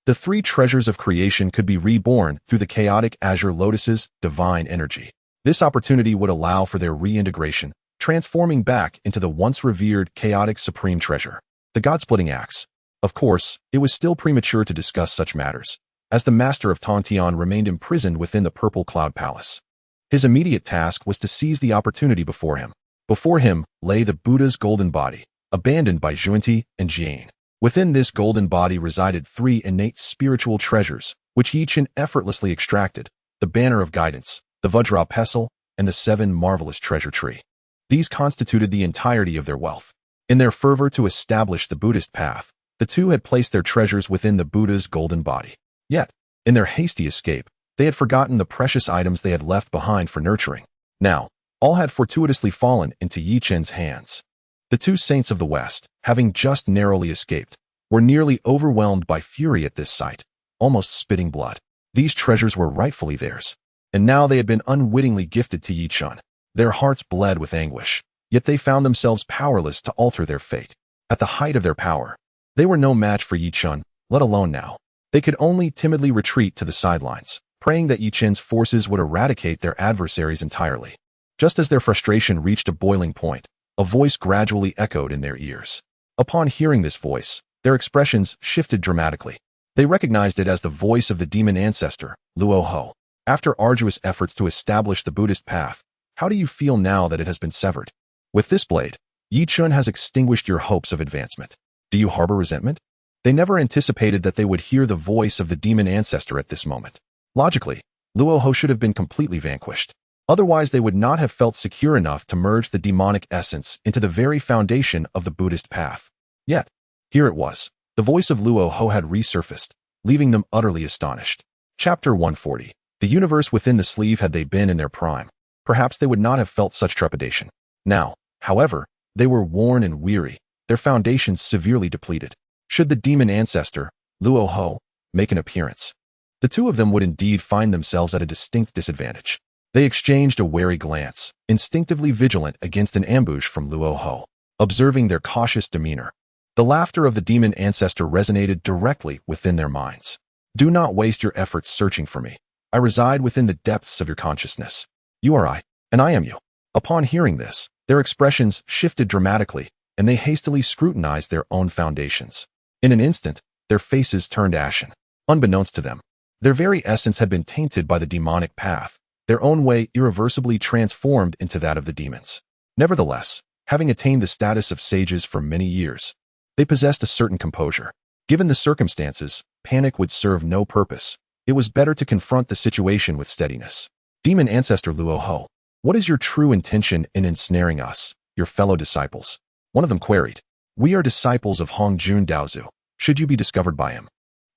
the 3 treasures of creation could be reborn through the Chaotic Azure Lotus's divine energy. This opportunity would allow for their reintegration, transforming back into the once revered chaotic supreme treasure, the God-splitting axe. Of course, it was still premature to discuss such matters, as the master of Tongtian remained imprisoned within the Purple Cloud Palace. His immediate task was to seize the opportunity before him. Before him lay the Buddha's golden body, abandoned by Yuan and Jane. Within this golden body resided 3 innate spiritual treasures, which Yi Chun effortlessly extracted: the Banner of Guidance, the Vajra Pestle, and the 7 marvelous treasure tree. These constituted the entirety of their wealth. In their fervor to establish the Buddhist path, the two had placed their treasures within the Buddha's golden body. Yet, in their hasty escape, they had forgotten the precious items they had left behind for nurturing. Now, all had fortuitously fallen into Yi Chun's hands. The 2 saints of the West, having just narrowly escaped, were nearly overwhelmed by fury at this sight, almost spitting blood. These treasures were rightfully theirs, and now they had been unwittingly gifted to Yi Chun. Their hearts bled with anguish, yet they found themselves powerless to alter their fate. At the height of their power, they were no match for Yi Chun, let alone now. They could only timidly retreat to the sidelines, praying that Yi Chun's forces would eradicate their adversaries entirely. Just as their frustration reached a boiling point, a voice gradually echoed in their ears. Upon hearing this voice, their expressions shifted dramatically. They recognized it as the voice of the demon ancestor, Luo Ho. After arduous efforts to establish the Buddhist path, how do you feel now that it has been severed? With this blade, Yi Chun has extinguished your hopes of advancement. Do you harbor resentment? They never anticipated that they would hear the voice of the demon ancestor at this moment. Logically, Luo Ho should have been completely vanquished. Otherwise, they would not have felt secure enough to merge the demonic essence into the very foundation of the Buddhist path. Yet, here it was. The voice of Luo Ho had resurfaced, leaving them utterly astonished. Chapter 140. The universe within the sleeve. Had they been in their prime, perhaps they would not have felt such trepidation. Now, however, they were worn and weary, their foundations severely depleted. Should the demon ancestor, Luo Ho, make an appearance, the 2 of them would indeed find themselves at a distinct disadvantage. They exchanged a wary glance, instinctively vigilant against an ambush from Luo Ho. Observing their cautious demeanor, the laughter of the demon ancestor resonated directly within their minds. Do not waste your efforts searching for me. I reside within the depths of your consciousness. You are I, and I am you. Upon hearing this, their expressions shifted dramatically, and they hastily scrutinized their own foundations. In an instant, their faces turned ashen. Unbeknownst to them, their very essence had been tainted by the demonic path, their own way irreversibly transformed into that of the demons. Nevertheless, having attained the status of sages for many years, they possessed a certain composure. Given the circumstances, panic would serve no purpose. It was better to confront the situation with steadiness. Demon ancestor Luo Ho, what is your true intention in ensnaring us, your fellow disciples? One of them queried. We are disciples of Hongjun Daozu. Should you be discovered by him,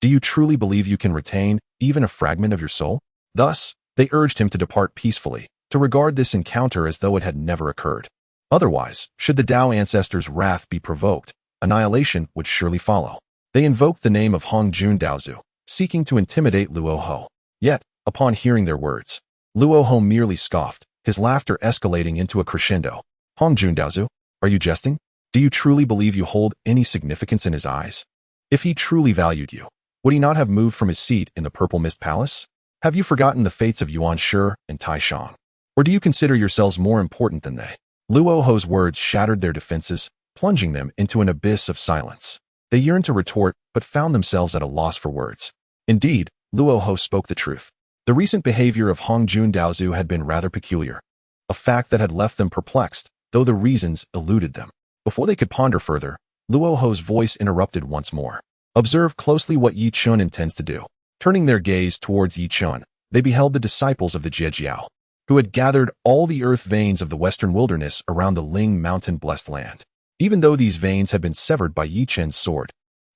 Do you truly believe you can retain even a fragment of your soul? Thus, they urged him to depart peacefully, to regard this encounter as though it had never occurred. Otherwise, should the Tao ancestors' wrath be provoked, annihilation would surely follow. They invoked the name of Hongjun Daozu, seeking to intimidate Luoho. Yet, upon hearing their words, Luoho merely scoffed, his laughter escalating into a crescendo. Hongjun Daozu, are you jesting? Do you truly believe you hold any significance in his eyes? If he truly valued you, would he not have moved from his seat in the Purple Mist Palace? Have you forgotten the fates of Yuan Shi and Taishan? Or do you consider yourselves more important than they? Luoho's words shattered their defenses, plunging them into an abyss of silence. They yearned to retort, but found themselves at a loss for words. Indeed, Luoho spoke the truth. The recent behavior of Hongjun Daozu had been rather peculiar, a fact that had left them perplexed, though the reasons eluded them. Before they could ponder further, Luoho's voice interrupted once more. Observe closely what Yi Chun intends to do. Turning their gaze towards Yi Chun, they beheld the disciples of the Jie, who had gathered all the earth veins of the western wilderness around the Ling Mountain blessed land. Even though these veins had been severed by Yi Chen's sword,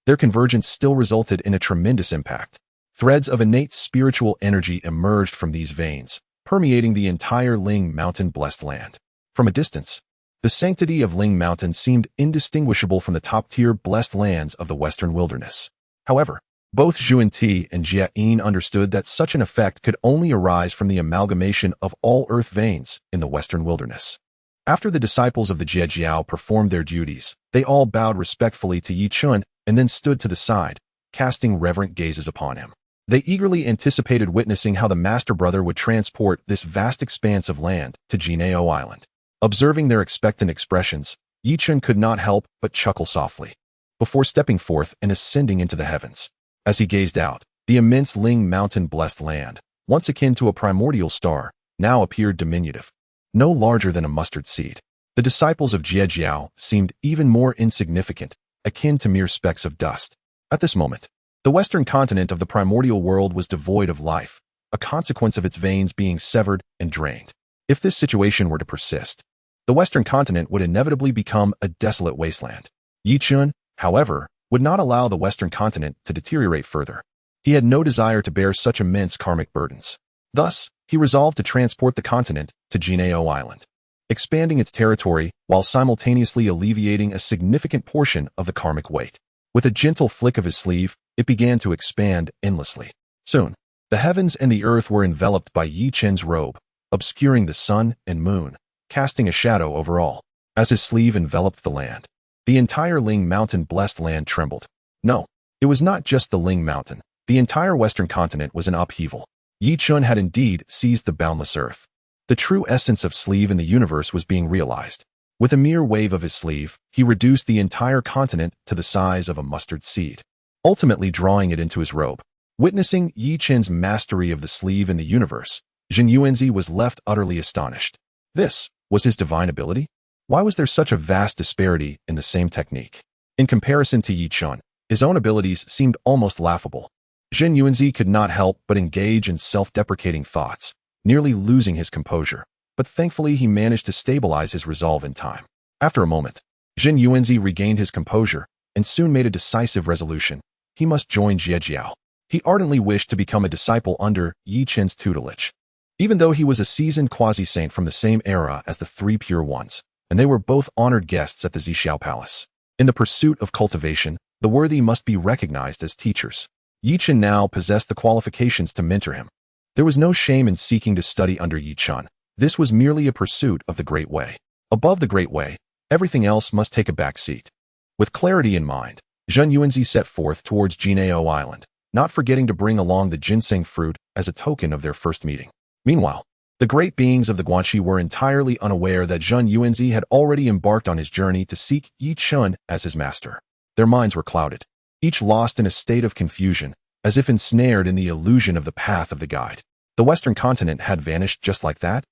their convergence still resulted in a tremendous impact. Threads of innate spiritual energy emerged from these veins, permeating the entire Ling Mountain blessed land. From a distance, the sanctity of Ling Mountain seemed indistinguishable from the top-tier blessed lands of the western wilderness. However, both Zhuan Ti and Jie Yin understood that such an effect could only arise from the amalgamation of all earth veins in the western wilderness. After the disciples of the Jie performed their duties, they all bowed respectfully to Yi Chun and then stood to the side, casting reverent gazes upon him. They eagerly anticipated witnessing how the Master Brother would transport this vast expanse of land to Jinao Island. Observing their expectant expressions, Yi Chun could not help but chuckle softly, before stepping forth and ascending into the heavens. As he gazed out, the immense Ling Mountain blessed land, once akin to a primordial star, now appeared diminutive, no larger than a mustard seed. The disciples of Jie seemed even more insignificant, akin to mere specks of dust. At this moment, the western continent of the primordial world was devoid of life, a consequence of its veins being severed and drained. If this situation were to persist, the western continent would inevitably become a desolate wasteland. Yi Chun, however, would not allow the western continent to deteriorate further. He had no desire to bear such immense karmic burdens. Thus, he resolved to transport the continent to Jinao Island, expanding its territory while simultaneously alleviating a significant portion of the karmic weight. With a gentle flick of his sleeve, it began to expand endlessly. Soon, the heavens and the earth were enveloped by Yi Chen's robe, obscuring the sun and moon, casting a shadow over all. As his sleeve enveloped the land, the entire Ling Mountain blessed land trembled. No, it was not just the Ling Mountain. The entire western continent was in upheaval. Yi Chun had indeed seized the boundless earth. The true essence of sleeve in the universe was being realized. With a mere wave of his sleeve, he reduced the entire continent to the size of a mustard seed, ultimately drawing it into his robe. Witnessing Yi Chen's mastery of the sleeve in the universe, Zhen Yuanzi was left utterly astonished. This was his divine ability? Why was there such a vast disparity in the same technique? In comparison to Yi Chun, his own abilities seemed almost laughable. Zhen Yuanzi could not help but engage in self-deprecating thoughts, nearly losing his composure, but thankfully he managed to stabilize his resolve in time. After a moment, Zhen Yuanzi regained his composure and soon made a decisive resolution. He must join Jie. He ardently wished to become a disciple under Yi Chen's tutelage. Even though he was a seasoned quasi-saint from the same era as the three pure ones, and they were both honored guests at the San Xiao Palace. In the pursuit of cultivation, the worthy must be recognized as teachers. Yi Chen now possessed the qualifications to mentor him. There was no shame in seeking to study under Yi Chun. This was merely a pursuit of the Great Way. Above the Great Way, everything else must take a back seat. With clarity in mind, Zhen Yuanzi set forth towards Jinao Island, not forgetting to bring along the ginseng fruit as a token of their first meeting. Meanwhile, the great beings of the Guanxi were entirely unaware that Zhen Yuanzi had already embarked on his journey to seek Yi Chun as his master. Their minds were clouded, each lost in a state of confusion, as if ensnared in the illusion of the path of the guide. The western continent had vanished just like that.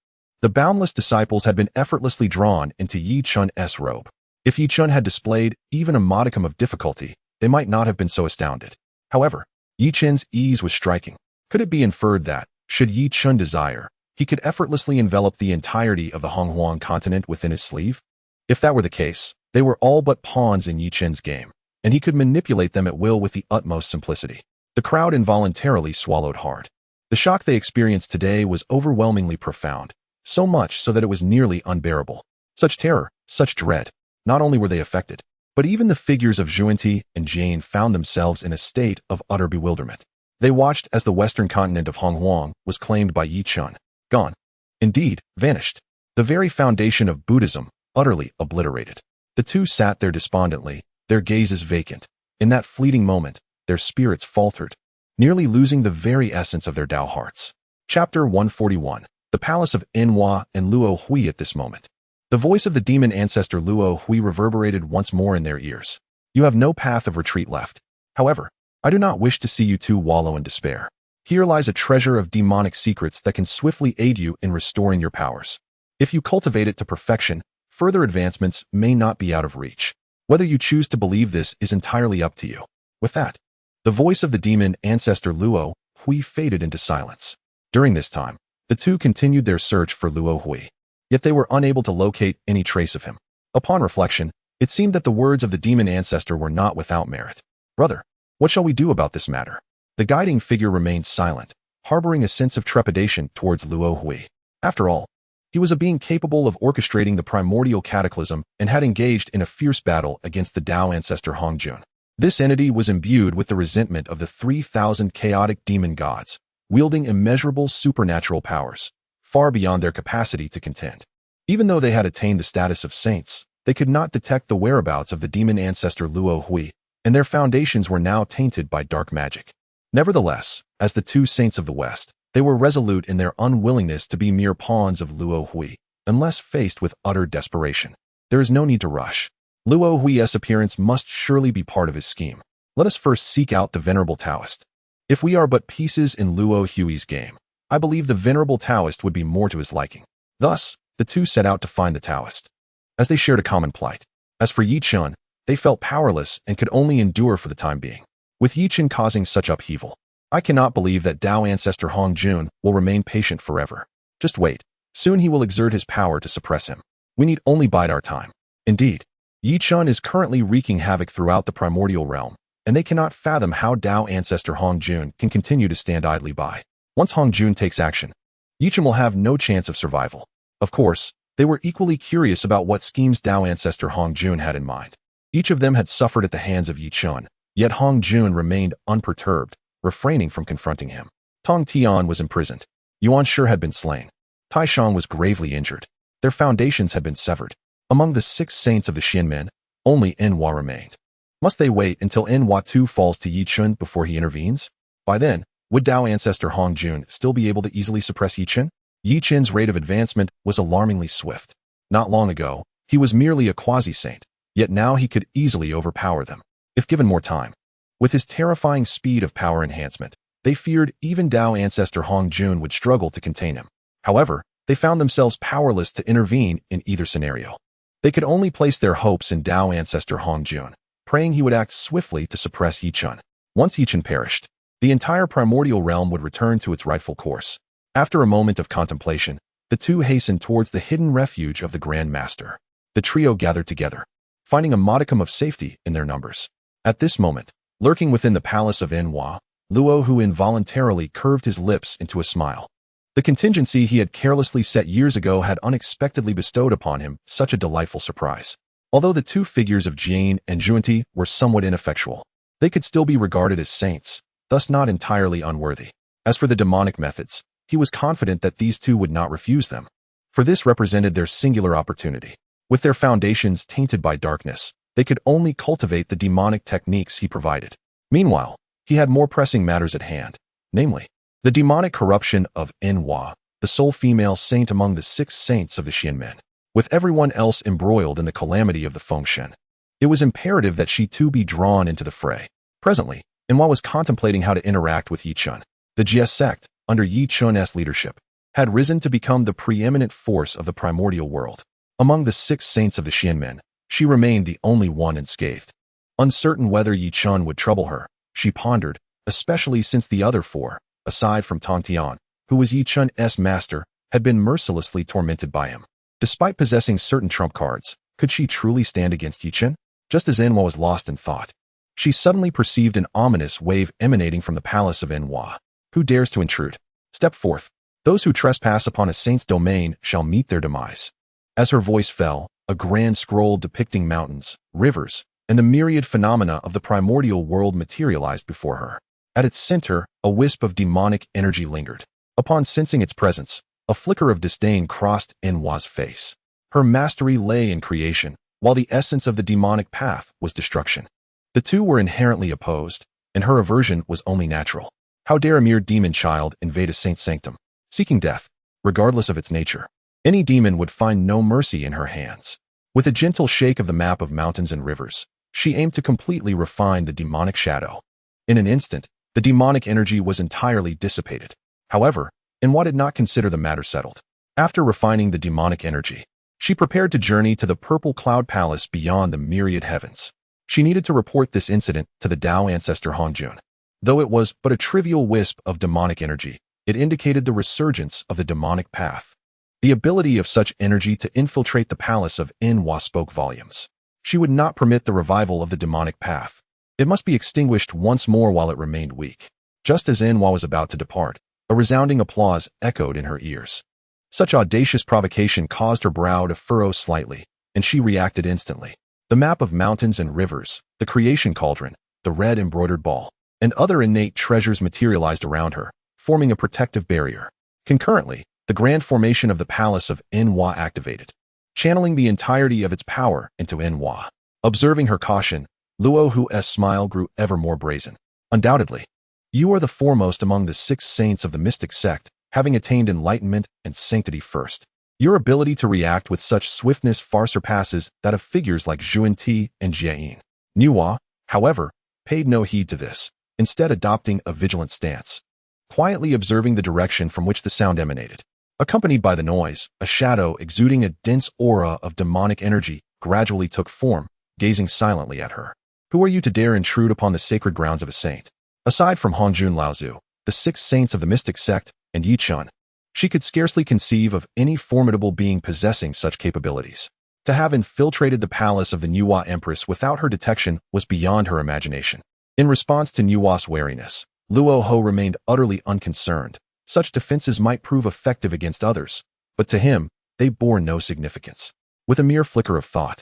The boundless disciples had been effortlessly drawn into Yi Chun's robe. If Yi Chun had displayed even a modicum of difficulty, they might not have been so astounded. However, Yi Chen's ease was striking. Could it be inferred that, should Yi Chun desire, he could effortlessly envelop the entirety of the Honghuang continent within his sleeve? If that were the case, they were all but pawns in Yi Chen's game, and he could manipulate them at will with the utmost simplicity. The crowd involuntarily swallowed hard. The shock they experienced today was overwhelmingly profound, so much so that it was nearly unbearable. Such terror, such dread. Not only were they affected, but even the figures of Yuan and Jane found themselves in a state of utter bewilderment. They watched as the western continent of Honghuang was claimed by Yi Chun. Gone. Indeed, vanished. The very foundation of Buddhism, utterly obliterated. The two sat there despondently, their gazes vacant. In that fleeting moment, their spirits faltered, nearly losing the very essence of their Tao hearts. Chapter 141. The Palace of Enhua and Luo Hui. At this moment, the voice of the demon ancestor Luo Hui reverberated once more in their ears. You have no path of retreat left. However, I do not wish to see you two wallow in despair. Here lies a treasure of demonic secrets that can swiftly aid you in restoring your powers. If you cultivate it to perfection, further advancements may not be out of reach. Whether you choose to believe this is entirely up to you. With that, the voice of the demon ancestor Luo Hui faded into silence. During this time, the two continued their search for Luo Hui, yet they were unable to locate any trace of him. Upon reflection, it seemed that the words of the demon ancestor were not without merit. Brother, what shall we do about this matter? The guiding figure remained silent, harboring a sense of trepidation towards Luo Hui. After all, he was a being capable of orchestrating the primordial cataclysm and had engaged in a fierce battle against the Tao ancestor Hongjun. This entity was imbued with the resentment of the 3,000 chaotic demon gods, wielding immeasurable supernatural powers, far beyond their capacity to contend. Even though they had attained the status of saints, they could not detect the whereabouts of the demon ancestor Luo Hui, and their foundations were now tainted by dark magic. Nevertheless, as the two saints of the West, they were resolute in their unwillingness to be mere pawns of Luo Hui, unless faced with utter desperation. There is no need to rush. Luo Hui's appearance must surely be part of his scheme. Let us first seek out the venerable Taoist. If we are but pieces in Luo Hui's game, I believe the venerable Taoist would be more to his liking. Thus, the two set out to find the Taoist, as they shared a common plight. As for Yi Chun, they felt powerless and could only endure for the time being. With Yi Chun causing such upheaval, I cannot believe that Tao ancestor Hongjun will remain patient forever. Just wait. Soon he will exert his power to suppress him. We need only bide our time. Indeed, Yi Chun is currently wreaking havoc throughout the primordial realm, and they cannot fathom how Tao ancestor Hongjun can continue to stand idly by. Once Hongjun takes action, Yi Chun will have no chance of survival. Of course, they were equally curious about what schemes Tao ancestor Hongjun had in mind. Each of them had suffered at the hands of Yi Chun, yet Hongjun remained unperturbed, refraining from confronting him. Tongtian was imprisoned. Yuan Shi had been slain. Taishang was gravely injured. Their foundations had been severed. Among the 6 saints of the Xianmen, only Enhua remained. Must they wait until Enhua too falls to Yi Chun before he intervenes? By then, would Tao ancestor Hongjun still be able to easily suppress Yi Chun? Yi Chun's rate of advancement was alarmingly swift. Not long ago, he was merely a quasi-saint, yet now he could easily overpower them, if given more time. With his terrifying speed of power enhancement, they feared even Tao ancestor Hongjun would struggle to contain him. However, they found themselves powerless to intervene in either scenario. They could only place their hopes in Tao ancestor Hongjun, praying he would act swiftly to suppress Yi Chun. Once Yi Chun perished, the entire primordial realm would return to its rightful course. After a moment of contemplation, the two hastened towards the hidden refuge of the Grand Master. The trio gathered together, finding a modicum of safety in their numbers. At this moment, lurking within the palace of Enhua, Luo Hu involuntarily curved his lips into a smile. The contingency he had carelessly set years ago had unexpectedly bestowed upon him such a delightful surprise. Although the two figures of Jane and Zhuanti were somewhat ineffectual, they could still be regarded as saints, thus not entirely unworthy. As for the demonic methods, he was confident that these two would not refuse them, for this represented their singular opportunity. With their foundations tainted by darkness, they could only cultivate the demonic techniques he provided. Meanwhile, he had more pressing matters at hand, namely, the demonic corruption of Enhua, the sole female saint among the 6 saints of the Xianmen. With everyone else embroiled in the calamity of the Fengshen, it was imperative that she too be drawn into the fray. Presently, Enhua was contemplating how to interact with Yi Chun. The Jie Sect, under Yi Chun's leadership, had risen to become the preeminent force of the primordial world. Among the 6 saints of the Xianmen, she remained the only one unscathed. Uncertain whether Yi Chun would trouble her, she pondered, especially since the other 4, aside from Tongtian, who was Yi Chun's master, had been mercilessly tormented by him. Despite possessing certain trump cards, could she truly stand against Yi Chun? Just as Enhua was lost in thought, she suddenly perceived an ominous wave emanating from the palace of Enhua. Who dares to intrude? Step forth. Those who trespass upon a saint's domain shall meet their demise. As her voice fell, a grand scroll depicting mountains, rivers, and the myriad phenomena of the primordial world materialized before her. At its center, a wisp of demonic energy lingered. Upon sensing its presence, a flicker of disdain crossed Enhua's face. Her mastery lay in creation, while the essence of the demonic path was destruction. The two were inherently opposed, and her aversion was only natural. How dare a mere demon child invade a saint's sanctum, seeking death, regardless of its nature? Any demon would find no mercy in her hands. With a gentle shake of the map of mountains and rivers, she aimed to completely refine the demonic shadow. In an instant, the demonic energy was entirely dissipated. However, Enhua did not consider the matter settled. After refining the demonic energy, she prepared to journey to the purple cloud palace beyond the myriad heavens. She needed to report this incident to the Dao ancestor Hongjun. Though it was but a trivial wisp of demonic energy, it indicated the resurgence of the demonic path. The ability of such energy to infiltrate the palace of Enhua spoke volumes. She would not permit the revival of the demonic path. It must be extinguished once more while it remained weak. Just as Enhua was about to depart, a resounding applause echoed in her ears. Such audacious provocation caused her brow to furrow slightly, and she reacted instantly. The map of mountains and rivers, the creation cauldron, the red embroidered ball, and other innate treasures materialized around her, forming a protective barrier. Concurrently, the grand formation of the palace of Enhua activated, channeling the entirety of its power into Enhua. Observing her caution, Luo Hu's smile grew ever more brazen. Undoubtedly, you are the foremost among the 6 saints of the mystic sect, having attained enlightenment and sanctity first. Your ability to react with such swiftness far surpasses that of figures like Yuan Shi and Jie. Enhua, however, paid no heed to this, instead adopting a vigilant stance, quietly observing the direction from which the sound emanated. Accompanied by the noise, a shadow exuding a dense aura of demonic energy gradually took form, gazing silently at her. Who are you to dare intrude upon the sacred grounds of a saint? Aside from Hongjun Laozu, the 6 saints of the mystic sect, and Yi Chen, she could scarcely conceive of any formidable being possessing such capabilities. To have infiltrated the palace of the Enhua Empress without her detection was beyond her imagination. In response to Enhua's wariness, Luo Hu remained utterly unconcerned. Such defenses might prove effective against others, but to him, they bore no significance. With a mere flicker of thought,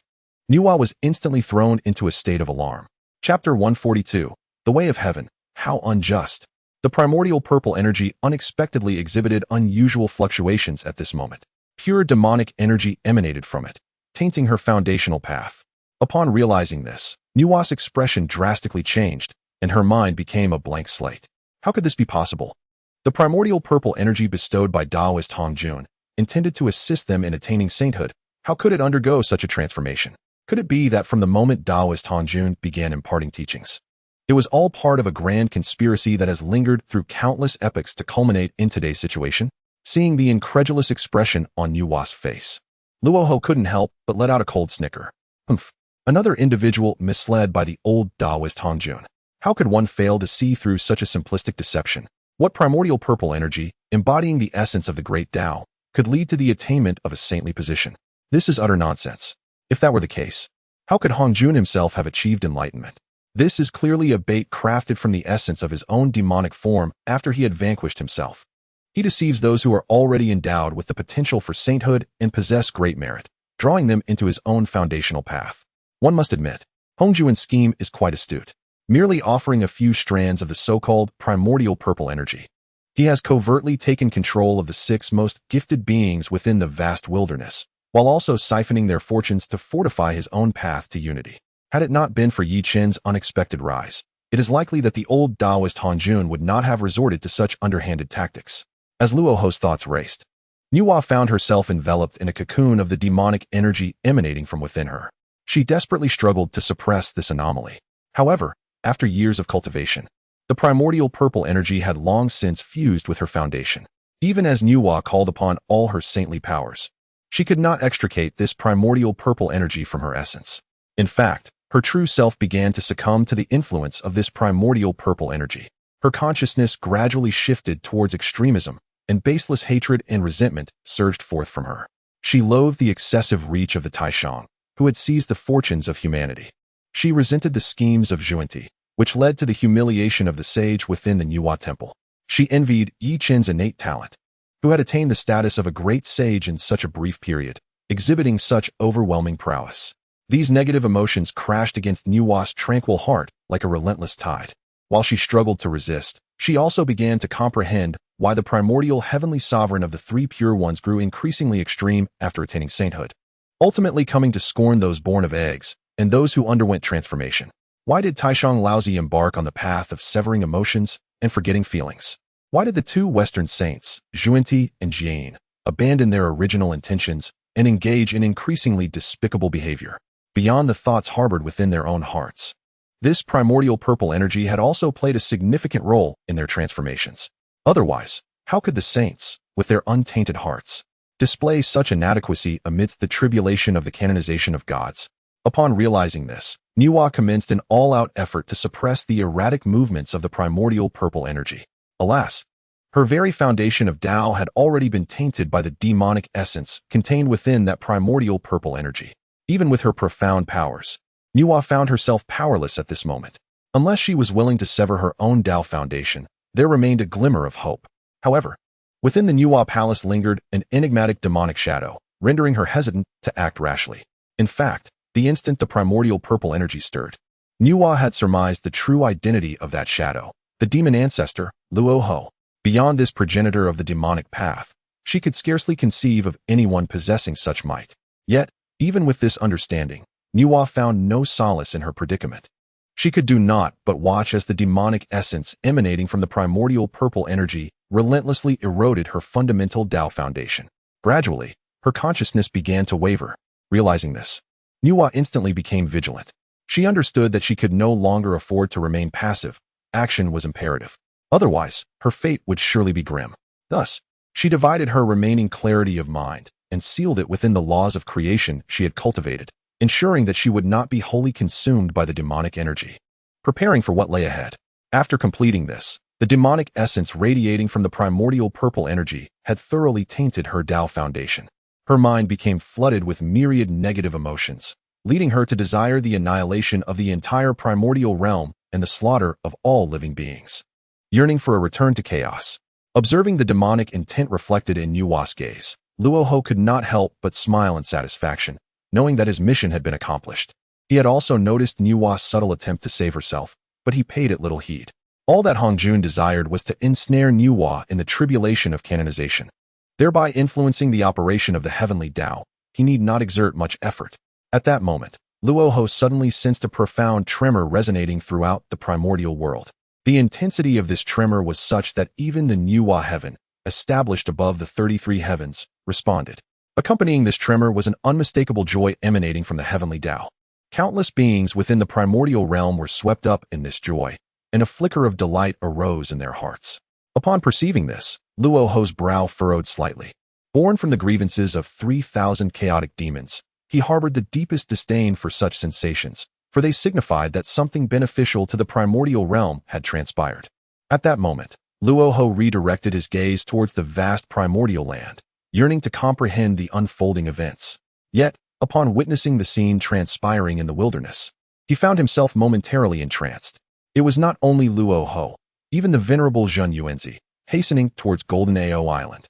Enhua was instantly thrown into a state of alarm. Chapter 142, The Way of Heaven, How Unjust. The primordial purple energy unexpectedly exhibited unusual fluctuations at this moment. Pure demonic energy emanated from it, tainting her foundational path. Upon realizing this, Enhua's expression drastically changed, and her mind became a blank slate. How could this be possible? The primordial purple energy bestowed by Taoist Hongjun, intended to assist them in attaining sainthood, how could it undergo such a transformation? Could it be that from the moment Taoist Hongjun began imparting teachings, it was all part of a grand conspiracy that has lingered through countless epochs to culminate in today's situation? Seeing the incredulous expression on Enhua's face, Luo Hu couldn't help but let out a cold snicker. Humph. Another individual misled by the old Taoist Hongjun. How could one fail to see through such a simplistic deception? What primordial purple energy, embodying the essence of the great Tao, could lead to the attainment of a saintly position? This is utter nonsense. If that were the case, how could Hongjun himself have achieved enlightenment? This is clearly a bait crafted from the essence of his own demonic form after he had vanquished himself. He deceives those who are already endowed with the potential for sainthood and possess great merit, drawing them into his own foundational path. One must admit, Hongjun's scheme is quite astute. Merely offering a few strands of the so-called primordial purple energy, he has covertly taken control of the 6 most gifted beings within the vast wilderness, while also siphoning their fortunes to fortify his own path to unity. Had it not been for Yi Chen's unexpected rise, it is likely that the old Taoist Hongjun would not have resorted to such underhanded tactics. As Luo Hu's thoughts raced, Enhua found herself enveloped in a cocoon of the demonic energy emanating from within her. She desperately struggled to suppress this anomaly. However, after years of cultivation, the primordial purple energy had long since fused with her foundation. Even as Enhua called upon all her saintly powers, she could not extricate this primordial purple energy from her essence. In fact, her true self began to succumb to the influence of this primordial purple energy. Her consciousness gradually shifted towards extremism, and baseless hatred and resentment surged forth from her. She loathed the excessive reach of the Taishang, who had seized the fortunes of humanity. She resented the schemes of Yuan, which led to the humiliation of the sage within the Nuwa temple. She envied Yi Chen's innate talent, who had attained the status of a great sage in such a brief period, exhibiting such overwhelming prowess. These negative emotions crashed against Nuwa's tranquil heart like a relentless tide. While she struggled to resist, she also began to comprehend why the primordial heavenly sovereign of the three pure ones grew increasingly extreme after attaining sainthood, ultimately coming to scorn those born of eggs and those who underwent transformation. Why did Taishang Laozi embark on the path of severing emotions and forgetting feelings? Why did the two Western saints, Yuan and Jian, abandon their original intentions and engage in increasingly despicable behavior, beyond the thoughts harbored within their own hearts? This primordial purple energy had also played a significant role in their transformations. Otherwise, how could the saints, with their untainted hearts, display such inadequacy amidst the tribulation of the canonization of gods? Upon realizing this, Nuwa commenced an all-out effort to suppress the erratic movements of the primordial purple energy. Alas, her very foundation of Tao had already been tainted by the demonic essence contained within that primordial purple energy. Even with her profound powers, Nuwa found herself powerless at this moment. Unless she was willing to sever her own Tao foundation, there remained a glimmer of hope. However, within the Nuwa palace lingered an enigmatic demonic shadow, rendering her hesitant to act rashly. In fact, the instant the primordial purple energy stirred, Nuwa had surmised the true identity of that shadow, the demon ancestor, Luo Ho. Beyond this progenitor of the demonic path, she could scarcely conceive of anyone possessing such might. Yet, even with this understanding, Nuwa found no solace in her predicament. She could do naught but watch as the demonic essence emanating from the primordial purple energy relentlessly eroded her fundamental Tao foundation. Gradually, her consciousness began to waver. Realizing this, Nuwa instantly became vigilant. She understood that she could no longer afford to remain passive. Action was imperative. Otherwise, her fate would surely be grim. Thus, she divided her remaining clarity of mind and sealed it within the laws of creation she had cultivated, ensuring that she would not be wholly consumed by the demonic energy. Preparing for what lay ahead. After completing this, the demonic essence radiating from the primordial purple energy had thoroughly tainted her Tao foundation. Her mind became flooded with myriad negative emotions, leading her to desire the annihilation of the entire primordial realm and the slaughter of all living beings. Yearning for a return to chaos. Observing the demonic intent reflected in Nuwa's gaze, Luo Ho could not help but smile in satisfaction, knowing that his mission had been accomplished. He had also noticed Nuwa's subtle attempt to save herself, but he paid it little heed. All that Hongjun desired was to ensnare Nuwa in the tribulation of canonization. Thereby influencing the operation of the heavenly Tao, he need not exert much effort. At that moment, Luo Ho suddenly sensed a profound tremor resonating throughout the primordial world. The intensity of this tremor was such that even the Nuwa heaven, established above the 33 heavens, responded. Accompanying this tremor was an unmistakable joy emanating from the heavenly Tao. Countless beings within the primordial realm were swept up in this joy, and a flicker of delight arose in their hearts. Upon perceiving this, Luo Ho's brow furrowed slightly. Born from the grievances of 3,000 chaotic demons, he harbored the deepest disdain for such sensations, for they signified that something beneficial to the primordial realm had transpired. At that moment, Luo Ho redirected his gaze towards the vast primordial land, yearning to comprehend the unfolding events. Yet, upon witnessing the scene transpiring in the wilderness, he found himself momentarily entranced. It was not only Luo Ho, even the venerable Zhen Yuanzi, hastening towards Golden Ao Island.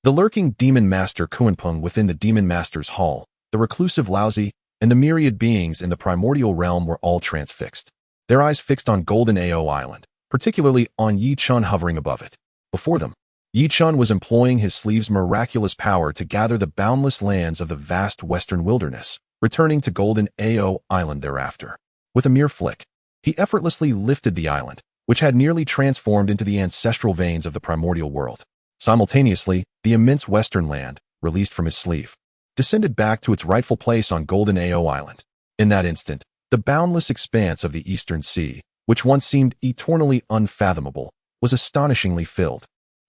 The lurking demon master Kuanpeng within the demon master's hall, the reclusive Laozi, and the myriad beings in the primordial realm were all transfixed, their eyes fixed on Golden Ao Island, particularly on Yi Chen hovering above it. Before them, Yi Chen was employing his sleeve's miraculous power to gather the boundless lands of the vast western wilderness, returning to Golden Ao Island thereafter. With a mere flick, he effortlessly lifted the island, which had nearly transformed into the ancestral veins of the primordial world. Simultaneously, the immense western land, released from his sleeve, descended back to its rightful place on Golden Ao Island. In that instant, the boundless expanse of the eastern sea, which once seemed eternally unfathomable, was astonishingly filled.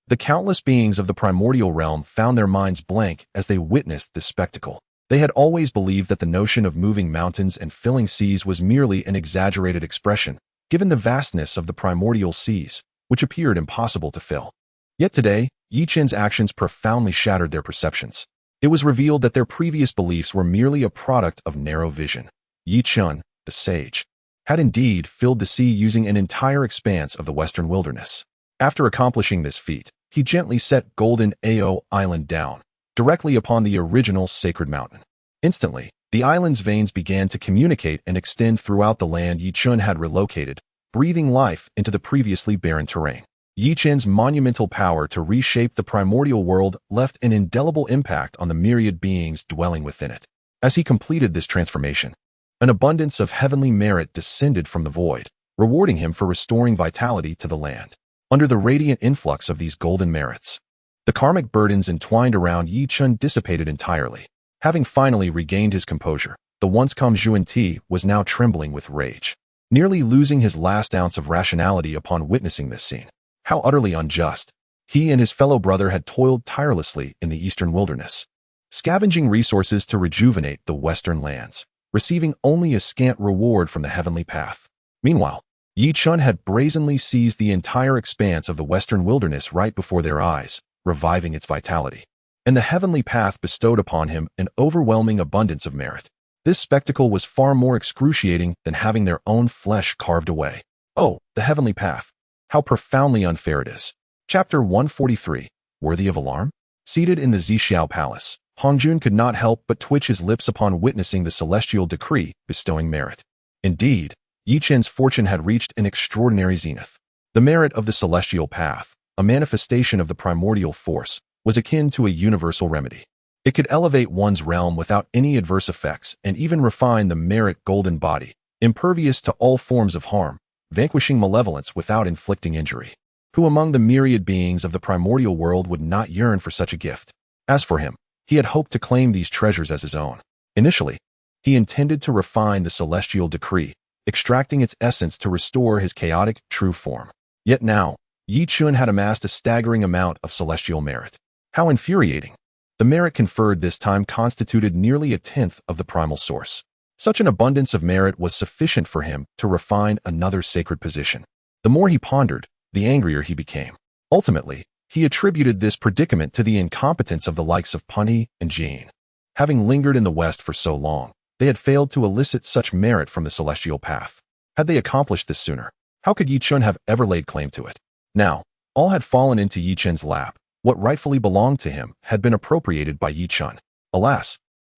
The countless beings of the primordial realm found their minds blank as they witnessed this spectacle. They had always believed that the notion of moving mountains and filling seas was merely an exaggerated expression, given the vastness of the primordial seas, which appeared impossible to fill. Yet today, Yi Chen's actions profoundly shattered their perceptions. It was revealed that their previous beliefs were merely a product of narrow vision. Yi Chen, the sage, had indeed filled the sea using an entire expanse of the western wilderness. After accomplishing this feat, he gently set Golden Ao Island down, directly upon the original sacred mountain. Instantly, the island's veins began to communicate and extend throughout the land Yi Chen had relocated, breathing life into the previously barren terrain. Yi Chen's monumental power to reshape the primordial world left an indelible impact on the myriad beings dwelling within it. As he completed this transformation, an abundance of heavenly merit descended from the void, rewarding him for restoring vitality to the land. Under the radiant influx of these golden merits, the karmic burdens entwined around Yi Chen dissipated entirely. Having finally regained his composure, the once calm Yuan Shi was now trembling with rage, nearly losing his last ounce of rationality upon witnessing this scene. How utterly unjust. He and his fellow brother had toiled tirelessly in the eastern wilderness, scavenging resources to rejuvenate the western lands, receiving only a scant reward from the heavenly path. Meanwhile, Yi Chen had brazenly seized the entire expanse of the western wilderness right before their eyes, reviving its vitality. And the heavenly path bestowed upon him an overwhelming abundance of merit. This spectacle was far more excruciating than having their own flesh carved away. Oh, the heavenly path. How profoundly unfair it is. Chapter 143, Worthy of Alarm? Seated in the San Xiao Palace, Hongjun could not help but twitch his lips upon witnessing the celestial decree bestowing merit. Indeed, Yi Chen's fortune had reached an extraordinary zenith. The merit of the celestial path, a manifestation of the primordial force, was akin to a universal remedy. It could elevate one's realm without any adverse effects and even refine the merit golden body, impervious to all forms of harm, vanquishing malevolence without inflicting injury. Who among the myriad beings of the primordial world would not yearn for such a gift? As for him, he had hoped to claim these treasures as his own. Initially, he intended to refine the celestial decree, extracting its essence to restore his chaotic, true form. Yet now, Yi Chen had amassed a staggering amount of celestial merit. How infuriating! The merit conferred this time constituted nearly a tenth of the primal source. Such an abundance of merit was sufficient for him to refine another sacred position. The more he pondered, the angrier he became. Ultimately, he attributed this predicament to the incompetence of the likes of Punny and Jean. Having lingered in the West for so long, they had failed to elicit such merit from the celestial path. Had they accomplished this sooner, how could Yi Chen have ever laid claim to it? Now, all had fallen into Yi Chen's lap. What rightfully belonged to him had been appropriated by Yi Chen. Alas,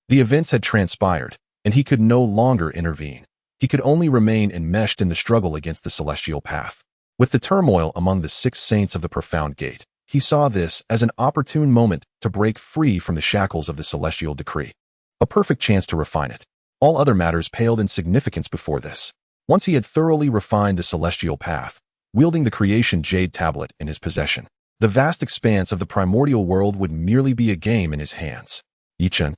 the events had transpired, and he could no longer intervene. He could only remain enmeshed in the struggle against the celestial path. With the turmoil among the 6 saints of the profound gate, he saw this as an opportune moment to break free from the shackles of the celestial decree. A perfect chance to refine it. All other matters paled in significance before this. Once he had thoroughly refined the celestial path, wielding the creation jade tablet in his possession, the vast expanse of the primordial world would merely be a game in his hands. Yi Chen,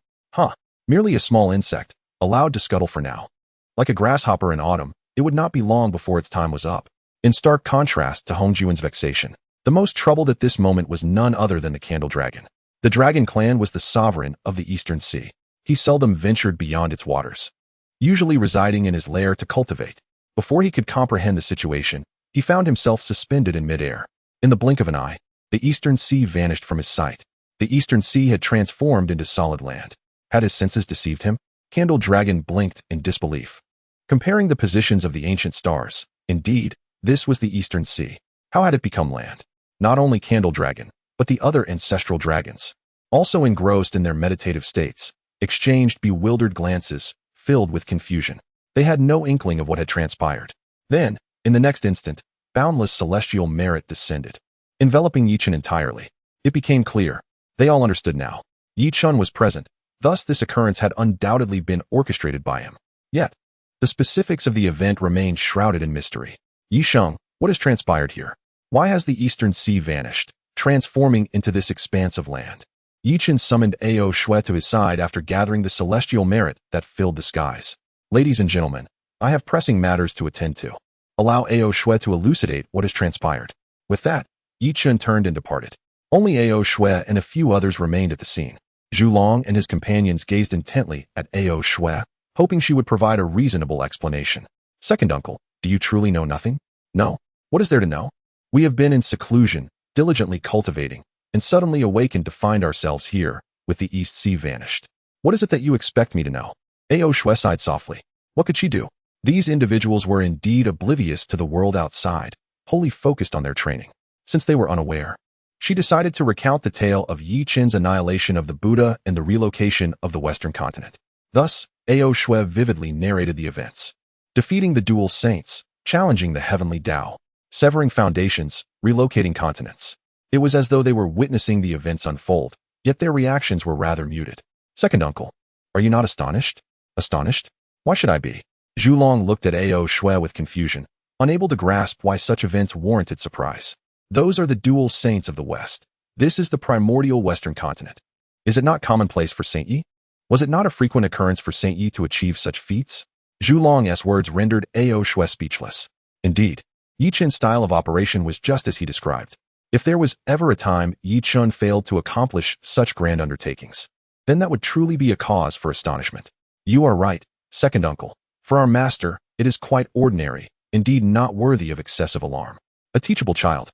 merely a small insect, allowed to scuttle for now. Like a grasshopper in autumn, it would not be long before its time was up. In stark contrast to Hongjuan's vexation, the most troubled at this moment was none other than the Candle Dragon. The Dragon clan was the sovereign of the Eastern Sea. He seldom ventured beyond its waters, usually residing in his lair to cultivate. Before he could comprehend the situation, he found himself suspended in midair. In the blink of an eye, the Eastern Sea vanished from his sight. The Eastern Sea had transformed into solid land. Had his senses deceived him? Candle Dragon blinked in disbelief. Comparing the positions of the ancient stars, indeed, this was the Eastern Sea. How had it become land? Not only Candle Dragon, but the other ancestral dragons, also engrossed in their meditative states, exchanged bewildered glances, filled with confusion. They had no inkling of what had transpired. Then, in the next instant, boundless celestial merit descended, enveloping Yi Chen entirely. It became clear. They all understood now. Yi Chen was present, thus this occurrence had undoubtedly been orchestrated by him. Yet, the specifics of the event remained shrouded in mystery. Yi Chen, what has transpired here? Why has the Eastern Sea vanished, transforming into this expanse of land? Yi Chen summoned Ao Shui to his side after gathering the celestial merit that filled the skies. Ladies and gentlemen, I have pressing matters to attend to. Allow Ao Shui to elucidate what has transpired. With that, Yi Chen turned and departed. Only Ao Shui and a few others remained at the scene. Zhu Long and his companions gazed intently at Ao Shui, hoping she would provide a reasonable explanation. Second uncle, do you truly know nothing? No. What is there to know? We have been in seclusion, diligently cultivating, and suddenly awakened to find ourselves here, with the East Sea vanished. What is it that you expect me to know? Ao Shui sighed softly. What could she do? These individuals were indeed oblivious to the world outside, wholly focused on their training. Since they were unaware, she decided to recount the tale of Yi Chen's annihilation of the Buddha and the relocation of the Western continent. Thus, Ao Shui vividly narrated the events. Defeating the dual saints, challenging the heavenly Tao, severing foundations, relocating continents. It was as though they were witnessing the events unfold, yet their reactions were rather muted. Second uncle, are you not astonished? Astonished? Why should I be? Zhulong looked at Ao Shui with confusion, unable to grasp why such events warranted surprise. Those are the dual saints of the West. This is the primordial Western continent. Is it not commonplace for Saint Yi? Was it not a frequent occurrence for Saint Yi to achieve such feats? Zhulong's words rendered Ao Shui speechless. Indeed, Yi Chen's style of operation was just as he described. If there was ever a time Yi Chen failed to accomplish such grand undertakings, then that would truly be a cause for astonishment. You are right, second uncle. For our master, it is quite ordinary, indeed not worthy of excessive alarm. A teachable child.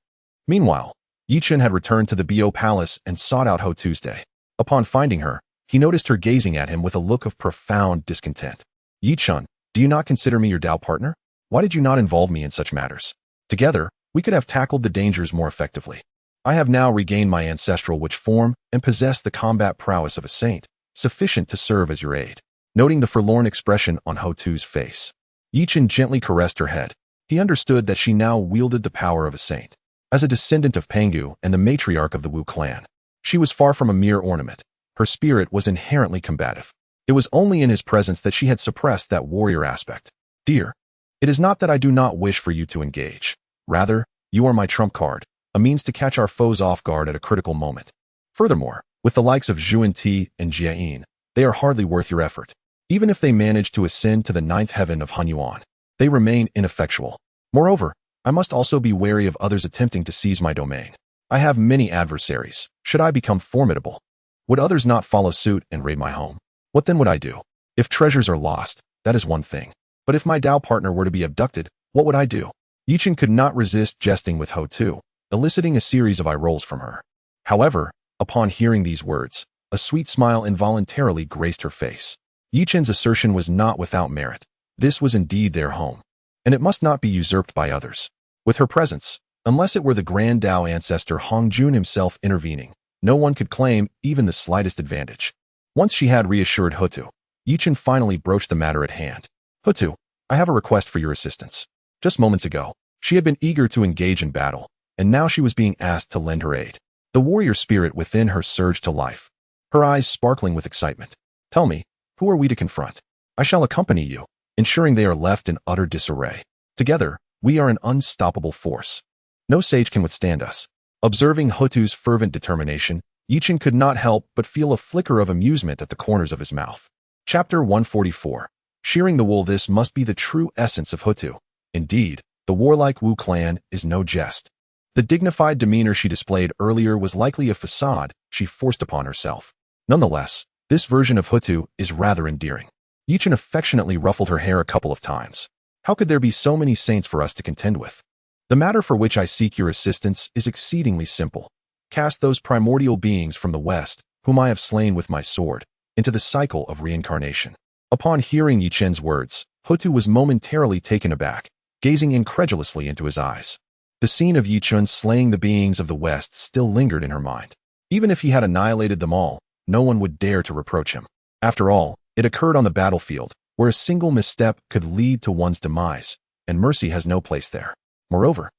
Meanwhile, Yi Chen had returned to the Bo Palace and sought out Ho Tuesday. Upon finding her, he noticed her gazing at him with a look of profound discontent. Yi Chen, do you not consider me your Tao partner? Why did you not involve me in such matters? Together, we could have tackled the dangers more effectively. I have now regained my ancestral witch form and possess the combat prowess of a saint, sufficient to serve as your aid. Noting the forlorn expression on Ho Tu's face, Yi Chen gently caressed her head. He understood that she now wielded the power of a saint. As a descendant of Pangu and the matriarch of the Wu clan, she was far from a mere ornament. Her spirit was inherently combative. It was only in his presence that she had suppressed that warrior aspect. Dear, it is not that I do not wish for you to engage. Rather, you are my trump card, a means to catch our foes off guard at a critical moment. Furthermore, with the likes of Zhuan Ti and Jie, they are hardly worth your effort. Even if they manage to ascend to the ninth heaven of Hunyuan, they remain ineffectual. Moreover, I must also be wary of others attempting to seize my domain. I have many adversaries. Should I become formidable, would others not follow suit and raid my home? What then would I do? If treasures are lost, that is one thing. But if my Tao partner were to be abducted, what would I do? Yi Chen could not resist jesting with Ho Tu, eliciting a series of eye rolls from her. However, upon hearing these words, a sweet smile involuntarily graced her face. Yi Chen's assertion was not without merit. This was indeed their home, and it must not be usurped by others. With her presence, unless it were the grand Tao ancestor Hongjun himself intervening, no one could claim even the slightest advantage. Once she had reassured Ho Tu, Yi Chen finally broached the matter at hand. Ho Tu, I have a request for your assistance. Just moments ago, she had been eager to engage in battle, and now she was being asked to lend her aid. The warrior spirit within her surged to life, her eyes sparkling with excitement. Tell me, who are we to confront? I shall accompany you, ensuring they are left in utter disarray. Together, we are an unstoppable force. No sage can withstand us. Observing Ho Tu's fervent determination, Yi Chen could not help but feel a flicker of amusement at the corners of his mouth. Chapter 144. Shearing the wool. This must be the true essence of Ho Tu. Indeed, the warlike Wu clan is no jest. The dignified demeanor she displayed earlier was likely a facade she forced upon herself. Nonetheless, this version of Ho Tu is rather endearing. Yi Chen affectionately ruffled her hair a couple of times. How could there be so many saints for us to contend with? The matter for which I seek your assistance is exceedingly simple. Cast those primordial beings from the west, whom I have slain with my sword, into the cycle of reincarnation. Upon hearing Yi Chen's words, Ho Tu was momentarily taken aback, gazing incredulously into his eyes. The scene of Yi Chen slaying the beings of the West still lingered in her mind. Even if he had annihilated them all, no one would dare to reproach him. After all, it occurred on the battlefield, where a single misstep could lead to one's demise, and mercy has no place there. Moreover,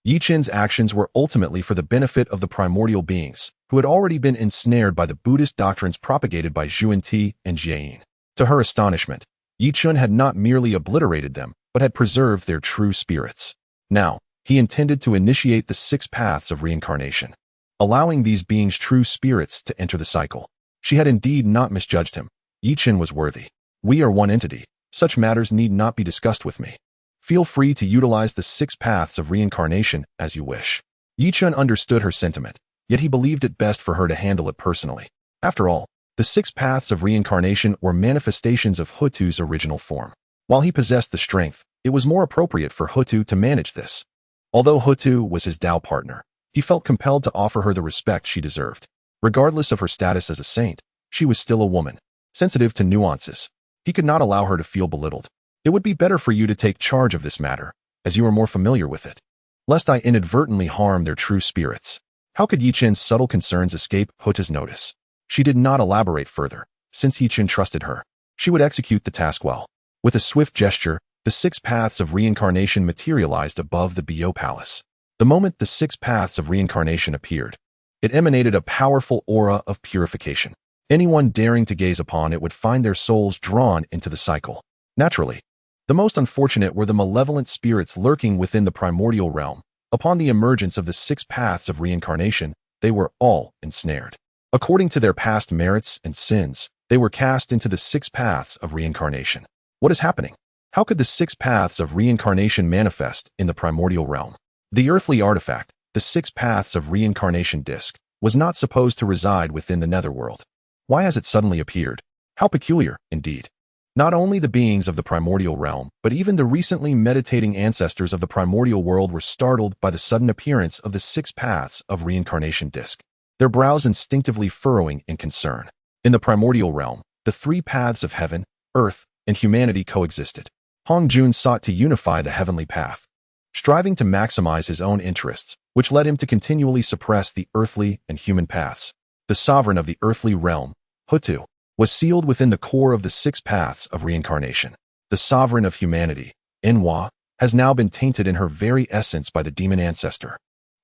Yi Chen's actions were ultimately for the benefit of the primordial beings, who had already been ensnared by the Buddhist doctrines propagated by Zhuan Ti and Jie. To her astonishment, Yi Chen had not merely obliterated them, but had preserved their true spirits. Now, he intended to initiate the 6 paths of reincarnation, allowing these beings' true spirits to enter the cycle. She had indeed not misjudged him. Yi Chen was worthy. We are one entity. Such matters need not be discussed with me. Feel free to utilize the 6 paths of reincarnation as you wish. Yi Chen understood her sentiment, yet he believed it best for her to handle it personally. After all, the 6 paths of reincarnation were manifestations of Ho Tu's original form. While he possessed the strength, it was more appropriate for Ho Tu to manage this. Although Ho Tu was his Tao partner, he felt compelled to offer her the respect she deserved. Regardless of her status as a saint, she was still a woman, sensitive to nuances. He could not allow her to feel belittled. It would be better for you to take charge of this matter, as you are more familiar with it, lest I inadvertently harm their true spirits. How could Yi Chen's subtle concerns escape Hota's notice? She did not elaborate further, since Yi Chen trusted her. She would execute the task well. With a swift gesture, the 6 paths of reincarnation materialized above the Bio Palace. The moment the 6 paths of reincarnation appeared, it emanated a powerful aura of purification. Anyone daring to gaze upon it would find their souls drawn into the cycle. Naturally, the most unfortunate were the malevolent spirits lurking within the primordial realm. Upon the emergence of the 6 paths of reincarnation, they were all ensnared. According to their past merits and sins, they were cast into the 6 paths of reincarnation. What is happening? How could the 6 paths of reincarnation manifest in the primordial realm? The earthly artifact, the 6 paths of reincarnation disc, was not supposed to reside within the netherworld. Why has it suddenly appeared? How peculiar, indeed. Not only the beings of the primordial realm, but even the recently meditating ancestors of the primordial world were startled by the sudden appearance of the 6 paths of reincarnation disc, their brows instinctively furrowing in concern. In the primordial realm, the 3 paths of heaven, earth, and humanity coexisted. Hong Jun sought to unify the heavenly path, striving to maximize his own interests, which led him to continually suppress the earthly and human paths. The sovereign of the earthly realm, Hutu, was sealed within the core of the 6 paths of reincarnation. The sovereign of humanity, Enhua, has now been tainted in her very essence by the demon ancestor,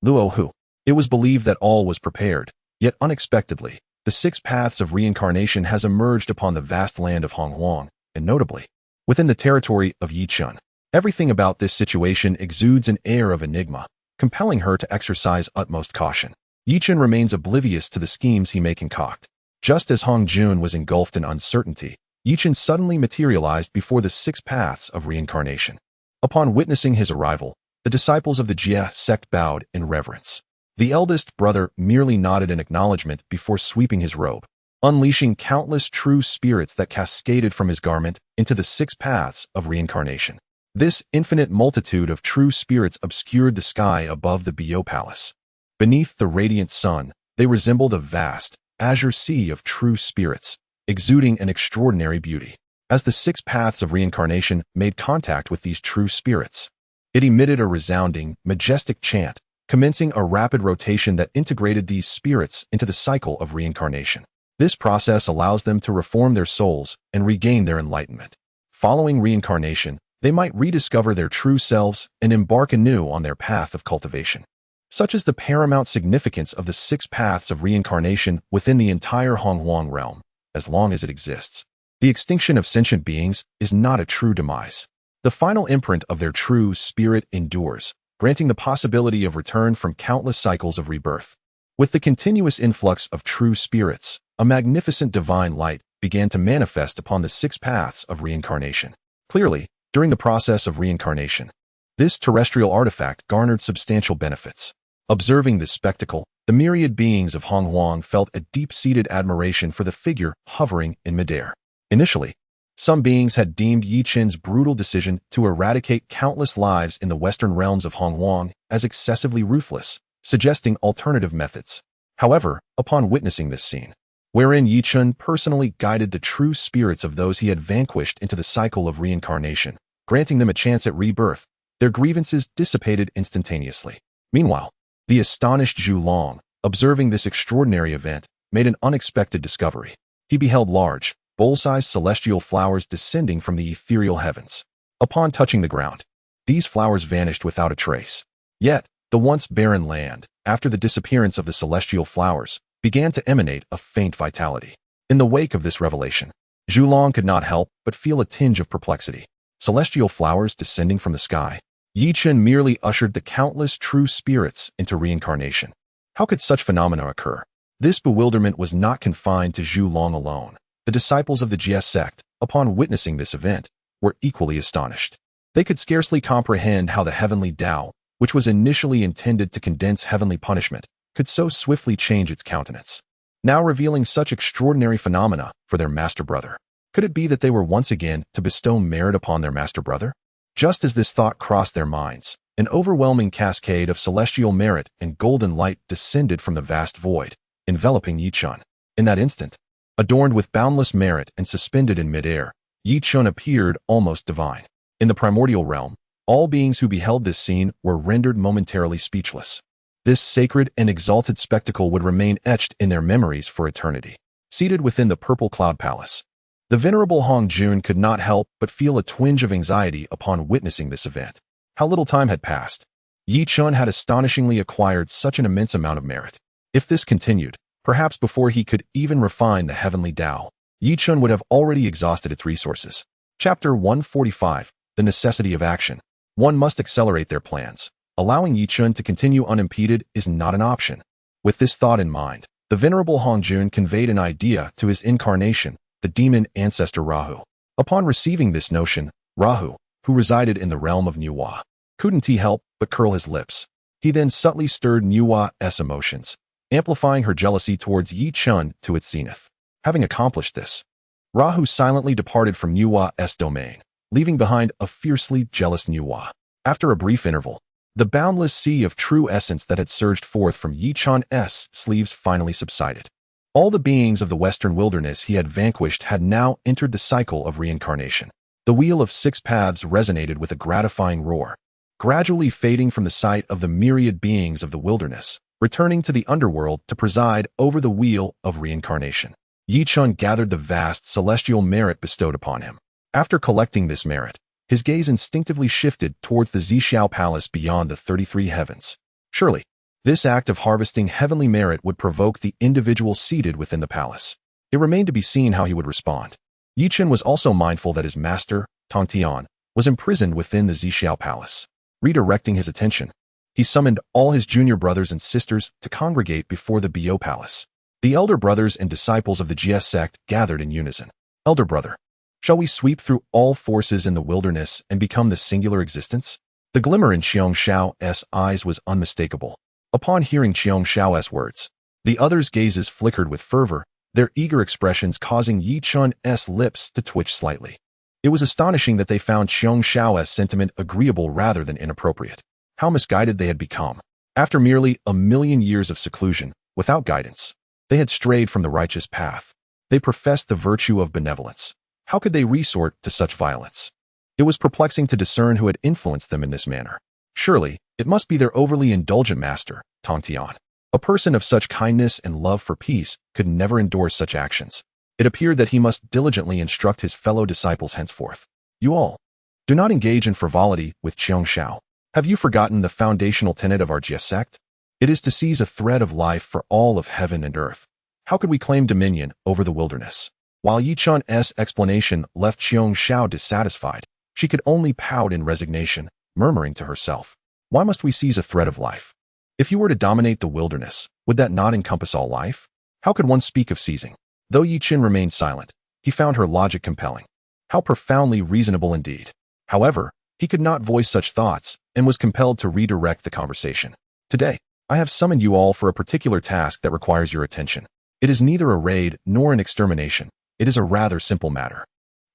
Luohu. It was believed that all was prepared, yet unexpectedly, the 6 paths of reincarnation has emerged upon the vast land of Honghuang, and notably, within the territory of Yichun. Everything about this situation exudes an air of enigma, compelling her to exercise utmost caution. Yichun remains oblivious to the schemes he may concoct. Just as Hong Jun was engulfed in uncertainty, Yichun suddenly materialized before the 6 paths of reincarnation. Upon witnessing his arrival, the disciples of the Jie Sect bowed in reverence. The eldest brother merely nodded in acknowledgement before sweeping his robe, unleashing countless true spirits that cascaded from his garment into the 6 paths of reincarnation. This infinite multitude of true spirits obscured the sky above the Bio Palace. Beneath the radiant sun, they resembled a vast, azure sea of true spirits, exuding an extraordinary beauty. As the 6 paths of reincarnation made contact with these true spirits, it emitted a resounding, majestic chant, commencing a rapid rotation that integrated these spirits into the cycle of reincarnation. This process allows them to reform their souls and regain their enlightenment. Following reincarnation, they might rediscover their true selves and embark anew on their path of cultivation. Such is the paramount significance of the 6 paths of reincarnation within the entire Honghuang realm, as long as it exists. The extinction of sentient beings is not a true demise. The final imprint of their true spirit endures, granting the possibility of return from countless cycles of rebirth. With the continuous influx of true spirits, a magnificent divine light began to manifest upon the 6 paths of reincarnation. Clearly, during the process of reincarnation, this terrestrial artifact garnered substantial benefits. Observing this spectacle, the myriad beings of Honghuang felt a deep-seated admiration for the figure hovering in midair. Initially, some beings had deemed Yi Chen's brutal decision to eradicate countless lives in the western realms of Honghuang as excessively ruthless, suggesting alternative methods. However, upon witnessing this scene, wherein Yi Chen personally guided the true spirits of those he had vanquished into the cycle of reincarnation, granting them a chance at rebirth, their grievances dissipated instantaneously. Meanwhile, the astonished Zhu Long, observing this extraordinary event, made an unexpected discovery. He beheld large, bowl-sized celestial flowers descending from the ethereal heavens. Upon touching the ground, these flowers vanished without a trace. Yet, the once barren land, after the disappearance of the celestial flowers, began to emanate a faint vitality. In the wake of this revelation, Zhu Long could not help but feel a tinge of perplexity. Celestial flowers descending from the sky. Yi Chen merely ushered the countless true spirits into reincarnation. How could such phenomena occur? This bewilderment was not confined to Zhu Long alone. The disciples of the Jie Sect, upon witnessing this event, were equally astonished. They could scarcely comprehend how the heavenly Tao, which was initially intended to condense heavenly punishment, could so swiftly change its countenance, now revealing such extraordinary phenomena for their master brother. Could it be that they were once again to bestow merit upon their master brother? Just as this thought crossed their minds, an overwhelming cascade of celestial merit and golden light descended from the vast void, enveloping Yi Chen. In that instant, adorned with boundless merit and suspended in midair, Yi Chen appeared almost divine. In the primordial realm, all beings who beheld this scene were rendered momentarily speechless. This sacred and exalted spectacle would remain etched in their memories for eternity. Seated within the purple cloud palace, the venerable Hong Jun could not help but feel a twinge of anxiety upon witnessing this event. How little time had passed. Yi Chen had astonishingly acquired such an immense amount of merit. If this continued, perhaps before he could even refine the heavenly Tao, Yi Chen would have already exhausted its resources. Chapter 145. The Necessity of Action. One must accelerate their plans. Allowing Yi Chen to continue unimpeded is not an option. With this thought in mind, the venerable Hong Jun conveyed an idea to his incarnation, the demon ancestor Rahu. Upon receiving this notion, Rahu, who resided in the realm of Nuwa, couldn't he help but curl his lips. He then subtly stirred Nuwa's emotions, amplifying her jealousy towards Yi Chen to its zenith. Having accomplished this, Rahu silently departed from Nuwa's domain, leaving behind a fiercely jealous Nuwa. After a brief interval, the boundless sea of true essence that had surged forth from Yi Chen's sleeves finally subsided. All the beings of the western wilderness he had vanquished had now entered the cycle of reincarnation. The wheel of 6 paths resonated with a gratifying roar, gradually fading from the sight of the myriad beings of the wilderness, returning to the underworld to preside over the wheel of reincarnation. Yi Chen gathered the vast celestial merit bestowed upon him. After collecting this merit, his gaze instinctively shifted towards the San Xiao palace beyond the 33 heavens. Surely, this act of harvesting heavenly merit would provoke the individual seated within the palace. It remained to be seen how he would respond. Yi Chen was also mindful that his master, Tongtian, was imprisoned within the San Xiao palace. Redirecting his attention, he summoned all his junior brothers and sisters to congregate before the Bio palace. The elder brothers and disciples of the Jie Sect gathered in unison. Elder brother, shall we sweep through all forces in the wilderness and become the singular existence? The glimmer in Chen Xiao's eyes was unmistakable. Upon hearing Chen Xiao's words, the others' gazes flickered with fervor, their eager expressions causing Yi Chen's lips to twitch slightly. It was astonishing that they found Chen Xiao's sentiment agreeable rather than inappropriate. How misguided they had become. After merely 1,000,000 years of seclusion, without guidance, they had strayed from the righteous path. They professed the virtue of benevolence. How could they resort to such violence? It was perplexing to discern who had influenced them in this manner. Surely, it must be their overly indulgent master, Tongtian. A person of such kindness and love for peace could never endorse such actions. It appeared that he must diligently instruct his fellow disciples henceforth. You all, do not engage in frivolity with Chen Xiao. Have you forgotten the foundational tenet of our Jie Sect? It is to seize a thread of life for all of heaven and earth. How could we claim dominion over the wilderness? While Yi Chen's explanation left Chen Xiao dissatisfied, she could only pout in resignation, murmuring to herself, why must we seize a thread of life? If you were to dominate the wilderness, would that not encompass all life? How could one speak of seizing? Though Yi Chen remained silent, he found her logic compelling. How profoundly reasonable indeed. However, he could not voice such thoughts and was compelled to redirect the conversation. Today, I have summoned you all for a particular task that requires your attention. It is neither a raid nor an extermination. It is a rather simple matter.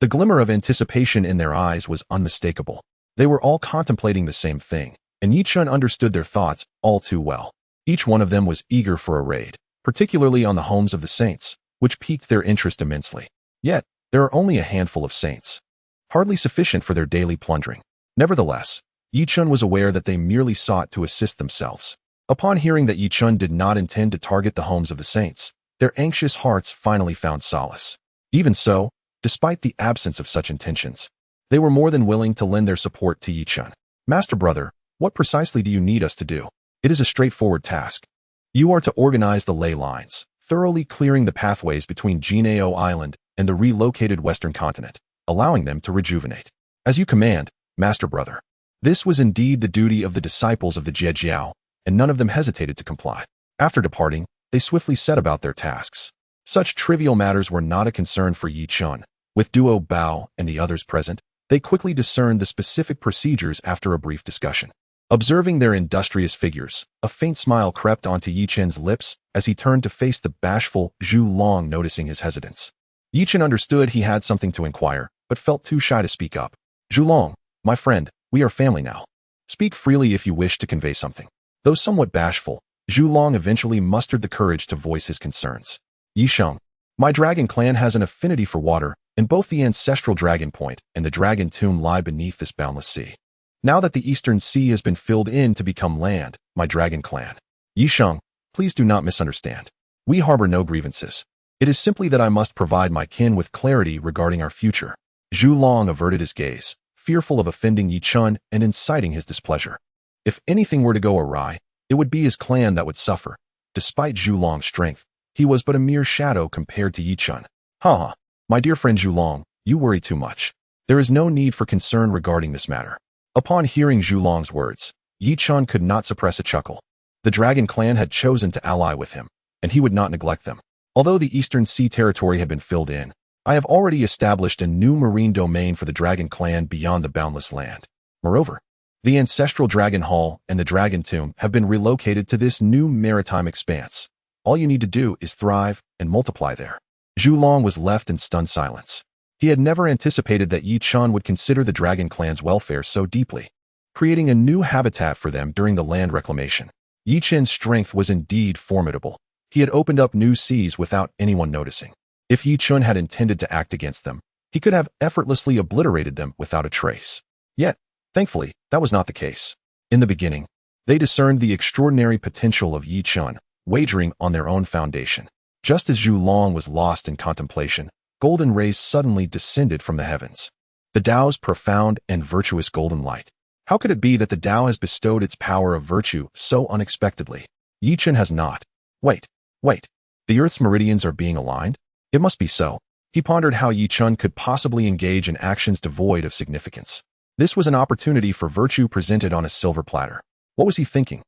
The glimmer of anticipation in their eyes was unmistakable. They were all contemplating the same thing, and Yi Chen understood their thoughts all too well. Each one of them was eager for a raid, particularly on the homes of the saints, which piqued their interest immensely. Yet, there are only a handful of saints, hardly sufficient for their daily plundering. Nevertheless, Yi Chen was aware that they merely sought to assist themselves. Upon hearing that Yi Chen did not intend to target the homes of the saints, their anxious hearts finally found solace. Even so, despite the absence of such intentions, they were more than willing to lend their support to Yi Chen. Master brother, what precisely do you need us to do? It is a straightforward task. You are to organize the ley lines, thoroughly clearing the pathways between Jinao Island and the relocated western continent, allowing them to rejuvenate. As you command, Master brother. This was indeed the duty of the disciples of the Jie Jiao, and none of them hesitated to comply. After departing, they swiftly set about their tasks. Such trivial matters were not a concern for Yi Chen. With Duo Bao and the others present, they quickly discerned the specific procedures after a brief discussion. Observing their industrious figures, a faint smile crept onto Yi Chen's lips as he turned to face the bashful Zhu Long, noticing his hesitance. Yi Chen understood he had something to inquire, but felt too shy to speak up. Zhu Long, my friend, we are family now. Speak freely if you wish to convey something. Though somewhat bashful, Zhu Long eventually mustered the courage to voice his concerns. Yi Sheng, My dragon clan has an affinity for water, and both the ancestral dragon point and the dragon tomb lie beneath this boundless sea. Now that the eastern sea has been filled in to become land, my dragon clan. Yisheng, please do not misunderstand. We harbor no grievances. It is simply that I must provide my kin with clarity regarding our future. Zhu Long averted his gaze, fearful of offending Yi Chun and inciting his displeasure. If anything were to go awry, it would be his clan that would suffer. Despite Zhu Long's strength, he was but a mere shadow compared to Yi Chun. Ha! My dear friend Zhu Long, you worry too much. There is no need for concern regarding this matter. Upon hearing Zhu Long's words, Yi Chun could not suppress a chuckle. The dragon clan had chosen to ally with him, and he would not neglect them. Although the eastern sea territory had been filled in, I have already established a new marine domain for the dragon clan beyond the boundless land. Moreover, the ancestral dragon hall and the dragon tomb have been relocated to this new maritime expanse. All you need to do is thrive and multiply there. Zhu Long was left in stunned silence. He had never anticipated that Yi Chun would consider the dragon clan's welfare so deeply, creating a new habitat for them during the land reclamation. Yi Chun's strength was indeed formidable. He had opened up new seas without anyone noticing. If Yi Chun had intended to act against them, he could have effortlessly obliterated them without a trace. Yet, thankfully, that was not the case. In the beginning, they discerned the extraordinary potential of Yi Chun, wagering on their own foundation. Just as Zhu Long was lost in contemplation, golden rays suddenly descended from the heavens. The Tao's profound and virtuous golden light. How could it be that the Tao has bestowed its power of virtue so unexpectedly? Yi Chun has not. Wait. The Earth's meridians are being aligned? It must be so. He pondered how Yi Chun could possibly engage in actions devoid of significance. This was an opportunity for virtue presented on a silver platter. What was he thinking?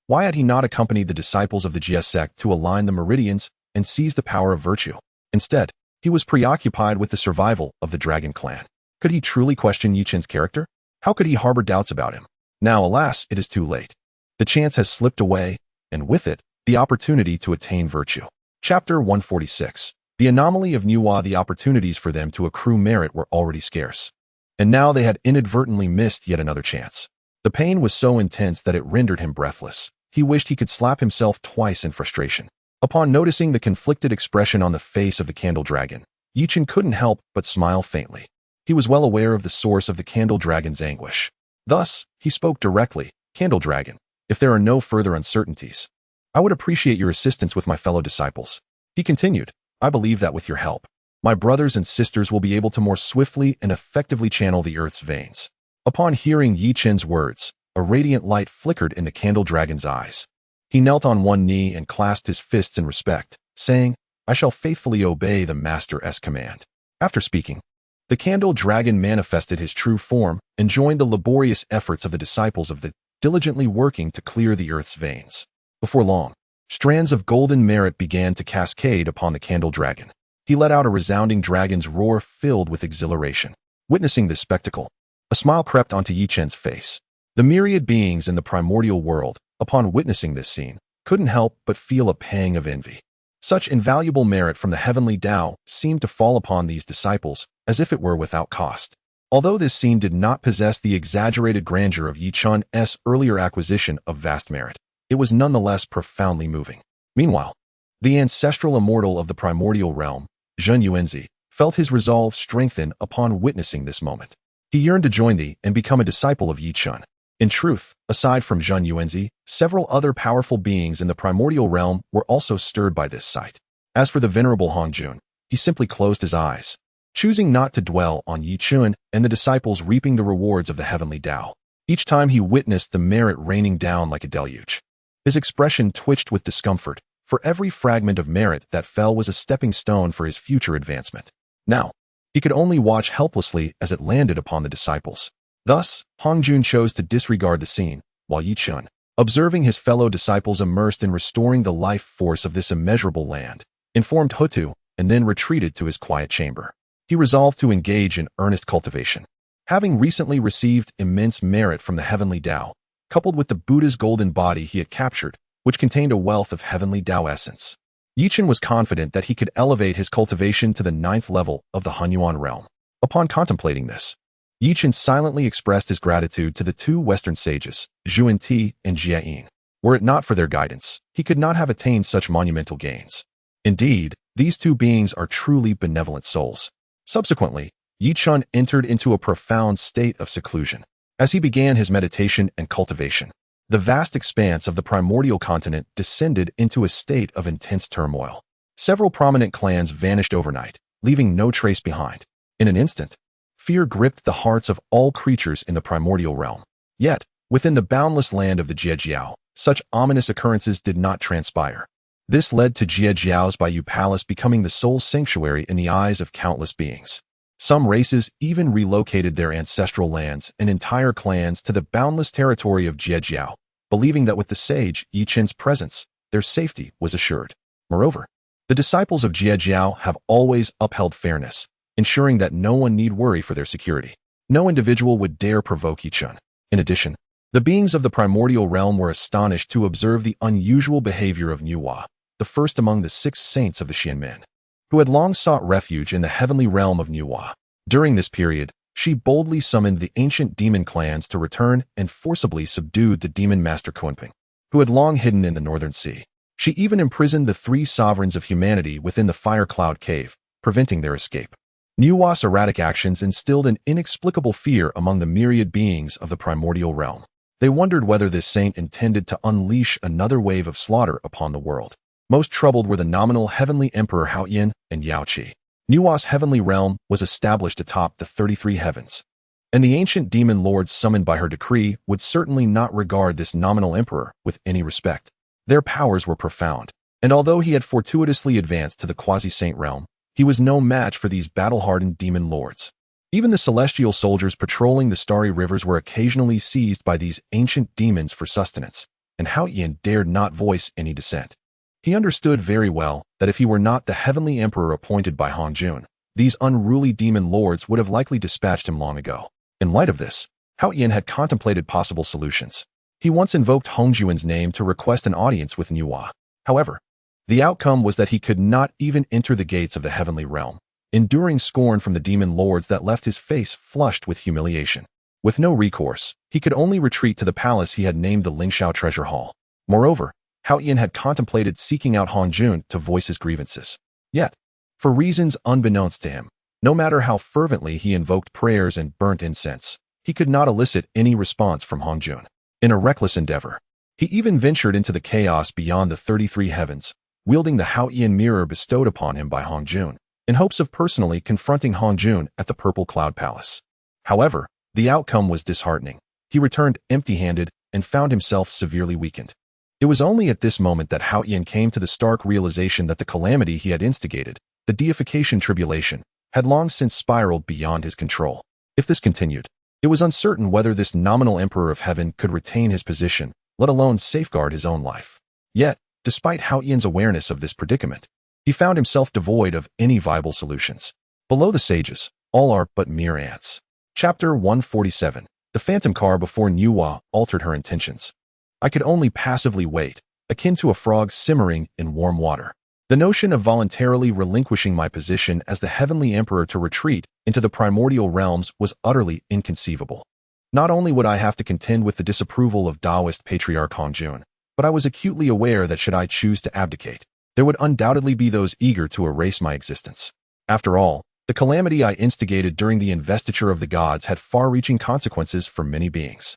Why had he not accompanied the disciples of the Jie Sect to align the meridians and seize the power of virtue? Instead, he was preoccupied with the survival of the dragon clan. Could he truly question Yi Chun's character? How could he harbor doubts about him? Now, alas, it is too late. The chance has slipped away, and with it, the opportunity to attain virtue. Chapter 146. The anomaly of Nuwa. The opportunities for them to accrue merit were already scarce. And now they had inadvertently missed yet another chance. The pain was so intense that it rendered him breathless. He wished he could slap himself twice in frustration. Upon noticing the conflicted expression on the face of the candle dragon, Yi Chun couldn't help but smile faintly. He was well aware of the source of the candle dragon's anguish. Thus, he spoke directly. Candle dragon, if there are no further uncertainties, I would appreciate your assistance with my fellow disciples. He continued, I believe that with your help, my brothers and sisters will be able to more swiftly and effectively channel the Earth's veins. Upon hearing Yi Chun's words, a radiant light flickered in the candle dragon's eyes. He knelt on one knee and clasped his fists in respect, saying, I shall faithfully obey the Master's command. After speaking, the candle dragon manifested his true form and joined the laborious efforts of the disciples of the diligently working to clear the Earth's veins. Before long, strands of golden merit began to cascade upon the candle dragon. He let out a resounding dragon's roar filled with exhilaration. Witnessing this spectacle, a smile crept onto Yi Chun's face. The myriad beings in the primordial world, upon witnessing this scene, couldn't help but feel a pang of envy. Such invaluable merit from the heavenly Tao seemed to fall upon these disciples as if it were without cost. Although this scene did not possess the exaggerated grandeur of Yi Chun's earlier acquisition of vast merit, it was nonetheless profoundly moving. Meanwhile, the ancestral immortal of the primordial realm, Zhen Yuanzi, felt his resolve strengthen upon witnessing this moment. He yearned to join thee and become a disciple of Yi Chun. In truth, aside from Zhen Yuanzi, several other powerful beings in the primordial realm were also stirred by this sight. As for the venerable Hongjun, he simply closed his eyes, choosing not to dwell on Yi Chun and the disciples reaping the rewards of the heavenly Tao. Each time he witnessed the merit raining down like a deluge, his expression twitched with discomfort, for every fragment of merit that fell was a stepping stone for his future advancement. Now, he could only watch helplessly as it landed upon the disciples. Thus, Hongjun chose to disregard the scene, while Yi Chun, observing his fellow disciples immersed in restoring the life force of this immeasurable land, informed Hutu and then retreated to his quiet chamber. He resolved to engage in earnest cultivation. Having recently received immense merit from the heavenly Tao, coupled with the Buddha's golden body he had captured, which contained a wealth of heavenly Tao essence, Yi Chun was confident that he could elevate his cultivation to the 9th level of the Hunyuan realm. Upon contemplating this, Yi Chun silently expressed his gratitude to the two Western sages, Zhu Ti and Jie. Were it not for their guidance, he could not have attained such monumental gains. Indeed, These two beings are truly benevolent souls. Subsequently, Yi Chun entered into a profound state of seclusion. As he began his meditation and cultivation, the vast expanse of the primordial continent descended into a state of intense turmoil. Several prominent clans vanished overnight, leaving no trace behind. In an instant, fear gripped the hearts of all creatures in the primordial realm. Yet, within the boundless land of the Jie, such ominous occurrences did not transpire. This led to Jie's Bayou Palace becoming the sole sanctuary in the eyes of countless beings. Some races even relocated their ancestral lands and entire clans to the boundless territory of Jie, believing that with the sage Yi Chen's presence, their safety was assured. Moreover, the disciples of Jie have always upheld fairness, ensuring that no one need worry for their security. No individual would dare provoke Yi Chen. In addition, the beings of the primordial realm were astonished to observe the unusual behavior of Nuwa, the first among the 6 saints of the Xianmen, who had long sought refuge in the heavenly realm of Nuwa. During this period, she boldly summoned the ancient demon clans to return and forcibly subdued the demon master Kunping, who had long hidden in the northern sea. She even imprisoned the 3 sovereigns of humanity within the Fire Cloud Cave, preventing their escape. Nuwa's erratic actions instilled an inexplicable fear among the myriad beings of the primordial realm. They wondered whether this saint intended to unleash another wave of slaughter upon the world. Most troubled were the nominal heavenly emperor Haoyan and Yao Qi. Nuwa's heavenly realm was established atop the 33 heavens, and the ancient demon lords summoned by her decree would certainly not regard this nominal emperor with any respect. Their powers were profound, and although he had fortuitously advanced to the quasi-saint realm, he was no match for these battle-hardened demon lords. Even the celestial soldiers patrolling the starry rivers were occasionally seized by these ancient demons for sustenance, and Haoyan dared not voice any dissent. He understood very well that if he were not the heavenly emperor appointed by Hongjun, these unruly demon lords would have likely dispatched him long ago. In light of this, Haoyan had contemplated possible solutions. He once invoked Hongjuan's name to request an audience with Nuwa. However, the outcome was that he could not even enter the gates of the heavenly realm, enduring scorn from the demon lords that left his face flushed with humiliation. With no recourse, he could only retreat to the palace he had named the Lingxiao Treasure Hall. Moreover, Haoyan had contemplated seeking out Hongjun to voice his grievances. Yet, for reasons unbeknownst to him, no matter how fervently he invoked prayers and burnt incense, he could not elicit any response from Hongjun. In a reckless endeavor, he even ventured into the chaos beyond the 33 heavens, wielding the Haoyan mirror bestowed upon him by Hongjun, in hopes of personally confronting Hongjun at the Purple Cloud Palace. However, the outcome was disheartening. He returned empty-handed and found himself severely weakened. It was only at this moment that Haoyan came to the stark realization that the calamity he had instigated, the deification tribulation, had long since spiraled beyond his control. If this continued, it was uncertain whether this nominal emperor of heaven could retain his position, let alone safeguard his own life. Yet, despite Haoyan's awareness of this predicament, he found himself devoid of any viable solutions. Below the sages, all are but mere ants. Chapter 147. The phantom car before Nuwa altered her intentions. I could only passively wait, akin to a frog simmering in warm water. The notion of voluntarily relinquishing my position as the heavenly emperor to retreat into the primordial realms was utterly inconceivable. Not only would I have to contend with the disapproval of Taoist patriarch Hongjun, but I was acutely aware that should I choose to abdicate, there would undoubtedly be those eager to erase my existence. After all, the calamity I instigated during the investiture of the gods had far-reaching consequences for many beings.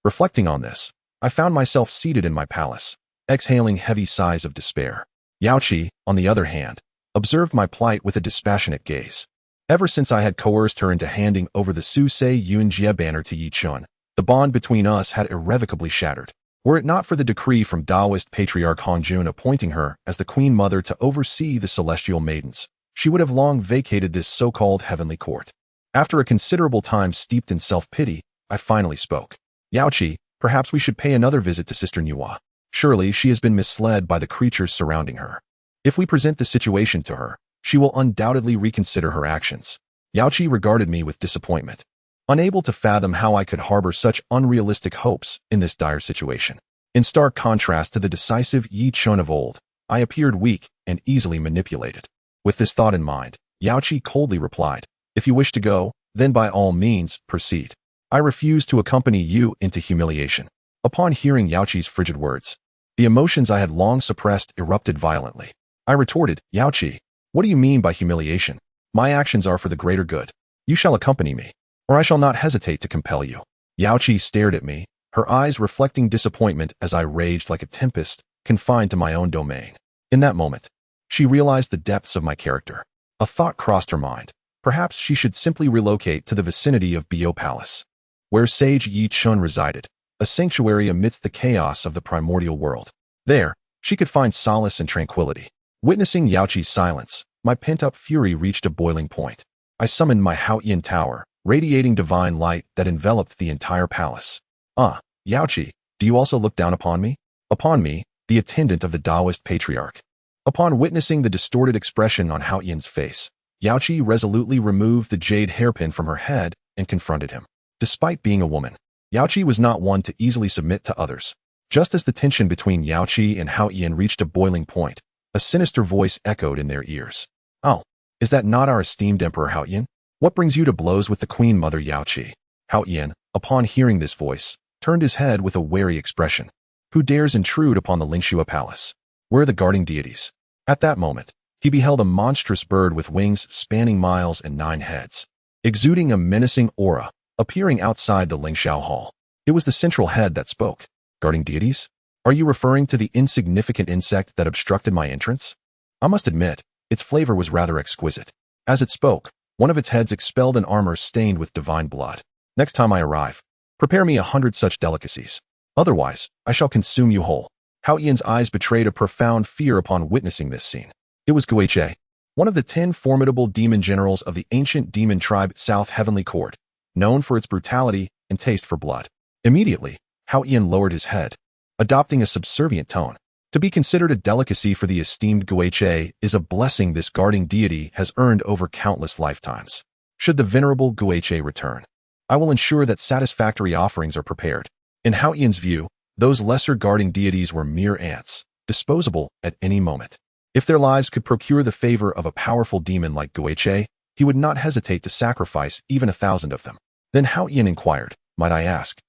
Reflecting on this, I found myself seated in my palace, exhaling heavy sighs of despair. Yao Qi, on the other hand, observed my plight with a dispassionate gaze. Ever since I had coerced her into handing over the Su Se Yun Jie banner to Yi Chun, the bond between us had irrevocably shattered. Were it not for the decree from Taoist patriarch Hongjun appointing her as the queen mother to oversee the celestial maidens, she would have long vacated this so-called heavenly court. After a considerable time steeped in self-pity, I finally spoke. Yao Qi, perhaps we should pay another visit to Sister Nuwa. Surely she has been misled by the creatures surrounding her. If we present the situation to her, she will undoubtedly reconsider her actions. Yao Qi regarded me with disappointment, unable to fathom how I could harbor such unrealistic hopes in this dire situation. In stark contrast to the decisive Yi Chun of old, I appeared weak and easily manipulated. With this thought in mind, Yao Qi coldly replied, "If you wish to go, then by all means, proceed. I refuse to accompany you into humiliation." Upon hearing Yao Qi's frigid words, the emotions I had long suppressed erupted violently. I retorted, "Yao Qi, What do you mean by humiliation? My actions are for the greater good. You shall accompany me, or I shall not hesitate to compel you. Yao Qi stared at me, her eyes reflecting disappointment as I raged like a tempest, confined to my own domain. In that moment, she realized the depths of my character. A thought crossed her mind. Perhaps she should simply relocate to the vicinity of Bio Palace, where sage Yi Chun resided, a sanctuary amidst the chaos of the Primordial World. There, she could find solace and tranquility. Witnessing Yao Qi's silence, my pent-up fury reached a boiling point. I summoned my Haoyan Tower, radiating divine light that enveloped the entire palace. Yao Qi, do you also look down upon me? Upon me, the attendant of the Taoist patriarch. Upon witnessing the distorted expression on Haoyan's face, Yao Qi resolutely removed the jade hairpin from her head and confronted him. Despite being a woman, Yao Qi was not one to easily submit to others. Just as the tension between Yao Qi and Haoyan reached a boiling point, a sinister voice echoed in their ears. Oh, is that not our esteemed Emperor Haoyan? What brings you to blows with the Queen Mother Yao Qi? Haoyan, upon hearing this voice, turned his head with a wary expression. Who dares intrude upon the Lingxua Palace? Where are the guarding deities? At that moment, he beheld a monstrous bird with wings spanning miles and 9 heads, exuding a menacing aura, appearing outside the Lingxiao Hall. It was the central head that spoke. Guarding deities? Are you referring to the insignificant insect that obstructed my entrance? I must admit, its flavor was rather exquisite. As it spoke, one of its heads expelled an armor stained with divine blood. Next time I arrive, prepare me 100 such delicacies. Otherwise, I shall consume you whole. Haoyan's eyes betrayed a profound fear upon witnessing this scene. It was Guiche, one of the 10 formidable demon generals of the ancient demon tribe South Heavenly Court, known for its brutality and taste for blood. Immediately, Haoyan lowered his head, adopting a subservient tone. To be considered a delicacy for the esteemed Guiche is a blessing this guarding deity has earned over countless lifetimes. Should the venerable Guiche return, I will ensure that satisfactory offerings are prepared. In Haoyan's view, those lesser guarding deities were mere ants, disposable at any moment. If their lives could procure the favor of a powerful demon like Guiche, he would not hesitate to sacrifice even 1,000 of them. Then Haoyan inquired, might I ask,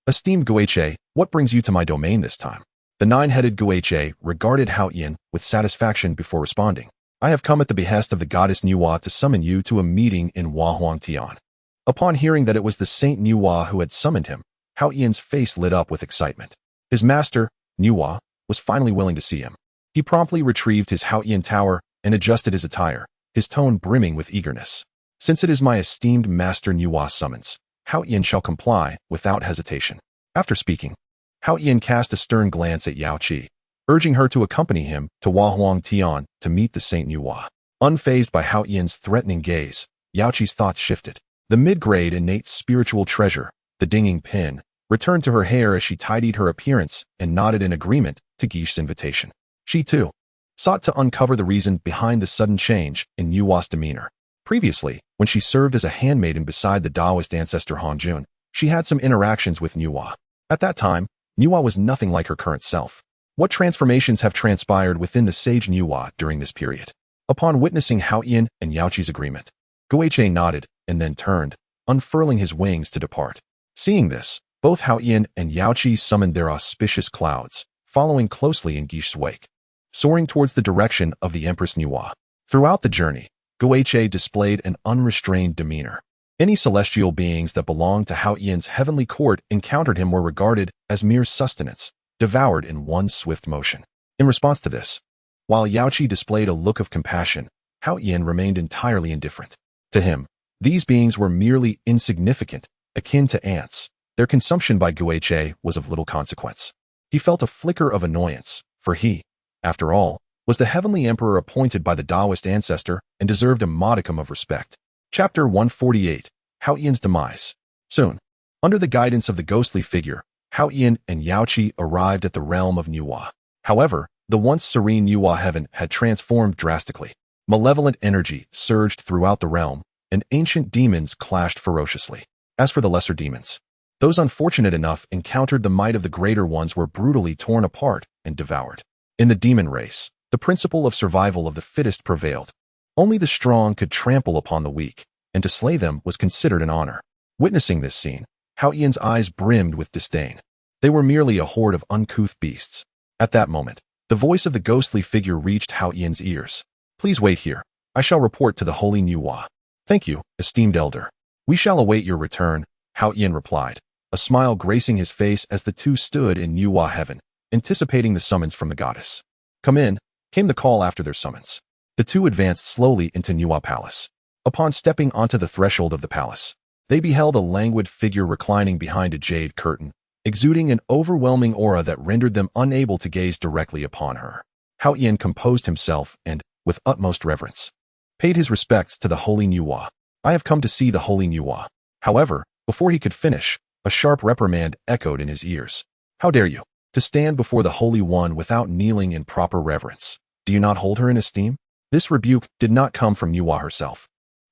esteemed Guiche, what brings you to my domain this time? The 9-headed Guiche regarded Haoyan with satisfaction before responding. I have come at the behest of the goddess Nuwa to summon you to a meeting in Huangtian. Upon hearing that it was the Saint Nuwa who had summoned him, Haoyan's face lit up with excitement. His master, Nuwa, was finally willing to see him. He promptly retrieved his Haoyan Tower and adjusted his attire, his tone brimming with eagerness. Since it is my esteemed master Nuwa summons, Haoyan shall comply without hesitation. After speaking, Haoyan cast a stern glance at Yao Qi, urging her to accompany him to Huangtian to meet the Saint Nuwa. Unfazed by Haoyan's threatening gaze, Yao Qi's thoughts shifted. The mid-grade innate spiritual treasure, the dinging pin, returned to her hair as she tidied her appearance and nodded in agreement to Guiche's invitation. She, too, sought to uncover the reason behind the sudden change in Nuwa's demeanor. Previously, when she served as a handmaiden beside the Taoist ancestor Hanjun, she had some interactions with Nuwa. At that time, Nuwa was nothing like her current self. What transformations have transpired within the sage Nuwa during this period? Upon witnessing Haoyan and Yao Qi's agreement, Guiche nodded and then turned, unfurling his wings to depart. Seeing this, both Haoyan and Yao Qi summoned their auspicious clouds, following closely in Guiche's wake, soaring towards the direction of the Empress Nuwa. Throughout the journey, Guiche displayed an unrestrained demeanor. Any celestial beings that belonged to Haoyan's heavenly court encountered him were regarded as mere sustenance, devoured in one swift motion. In response to this, while Yao Qi displayed a look of compassion, Haoyan remained entirely indifferent. To him, these beings were merely insignificant, akin to ants. Their consumption by Guiche was of little consequence. He felt a flicker of annoyance, for he, after all, was the heavenly emperor appointed by the Taoist ancestor and deserved a modicum of respect. Chapter 148, Haoyan's Demise. Soon, under the guidance of the ghostly figure, Haoyan and Yao Qi arrived at the realm of Nuwa. However, the once serene Nuwa heaven had transformed drastically. Malevolent energy surged throughout the realm, and ancient demons clashed ferociously. As for the lesser demons, those unfortunate enough encountered the might of the greater ones were brutally torn apart and devoured. In the demon race, the principle of survival of the fittest prevailed. Only the strong could trample upon the weak, and to slay them was considered an honor. Witnessing this scene, Haoyan's eyes brimmed with disdain. They were merely a horde of uncouth beasts. At that moment, the voice of the ghostly figure reached Haoyan's ears. Please wait here. I shall report to the holy Nuwa. Thank you, esteemed elder. We shall await your return, Hao Yin replied, a smile gracing his face as the two stood in Nuwa heaven, anticipating the summons from the goddess. Come in, came the call after their summons. The two advanced slowly into Nuwa Palace. Upon stepping onto the threshold of the palace, they beheld a languid figure reclining behind a jade curtain, exuding an overwhelming aura that rendered them unable to gaze directly upon her. Hao Yin composed himself and, with utmost reverence, paid his respects to the holy Nuwa. I have come to see the holy Nuwa. However, before he could finish, a sharp reprimand echoed in his ears. How dare you, to stand before the Holy One without kneeling in proper reverence? Do you not hold her in esteem? This rebuke did not come from Nuwa herself,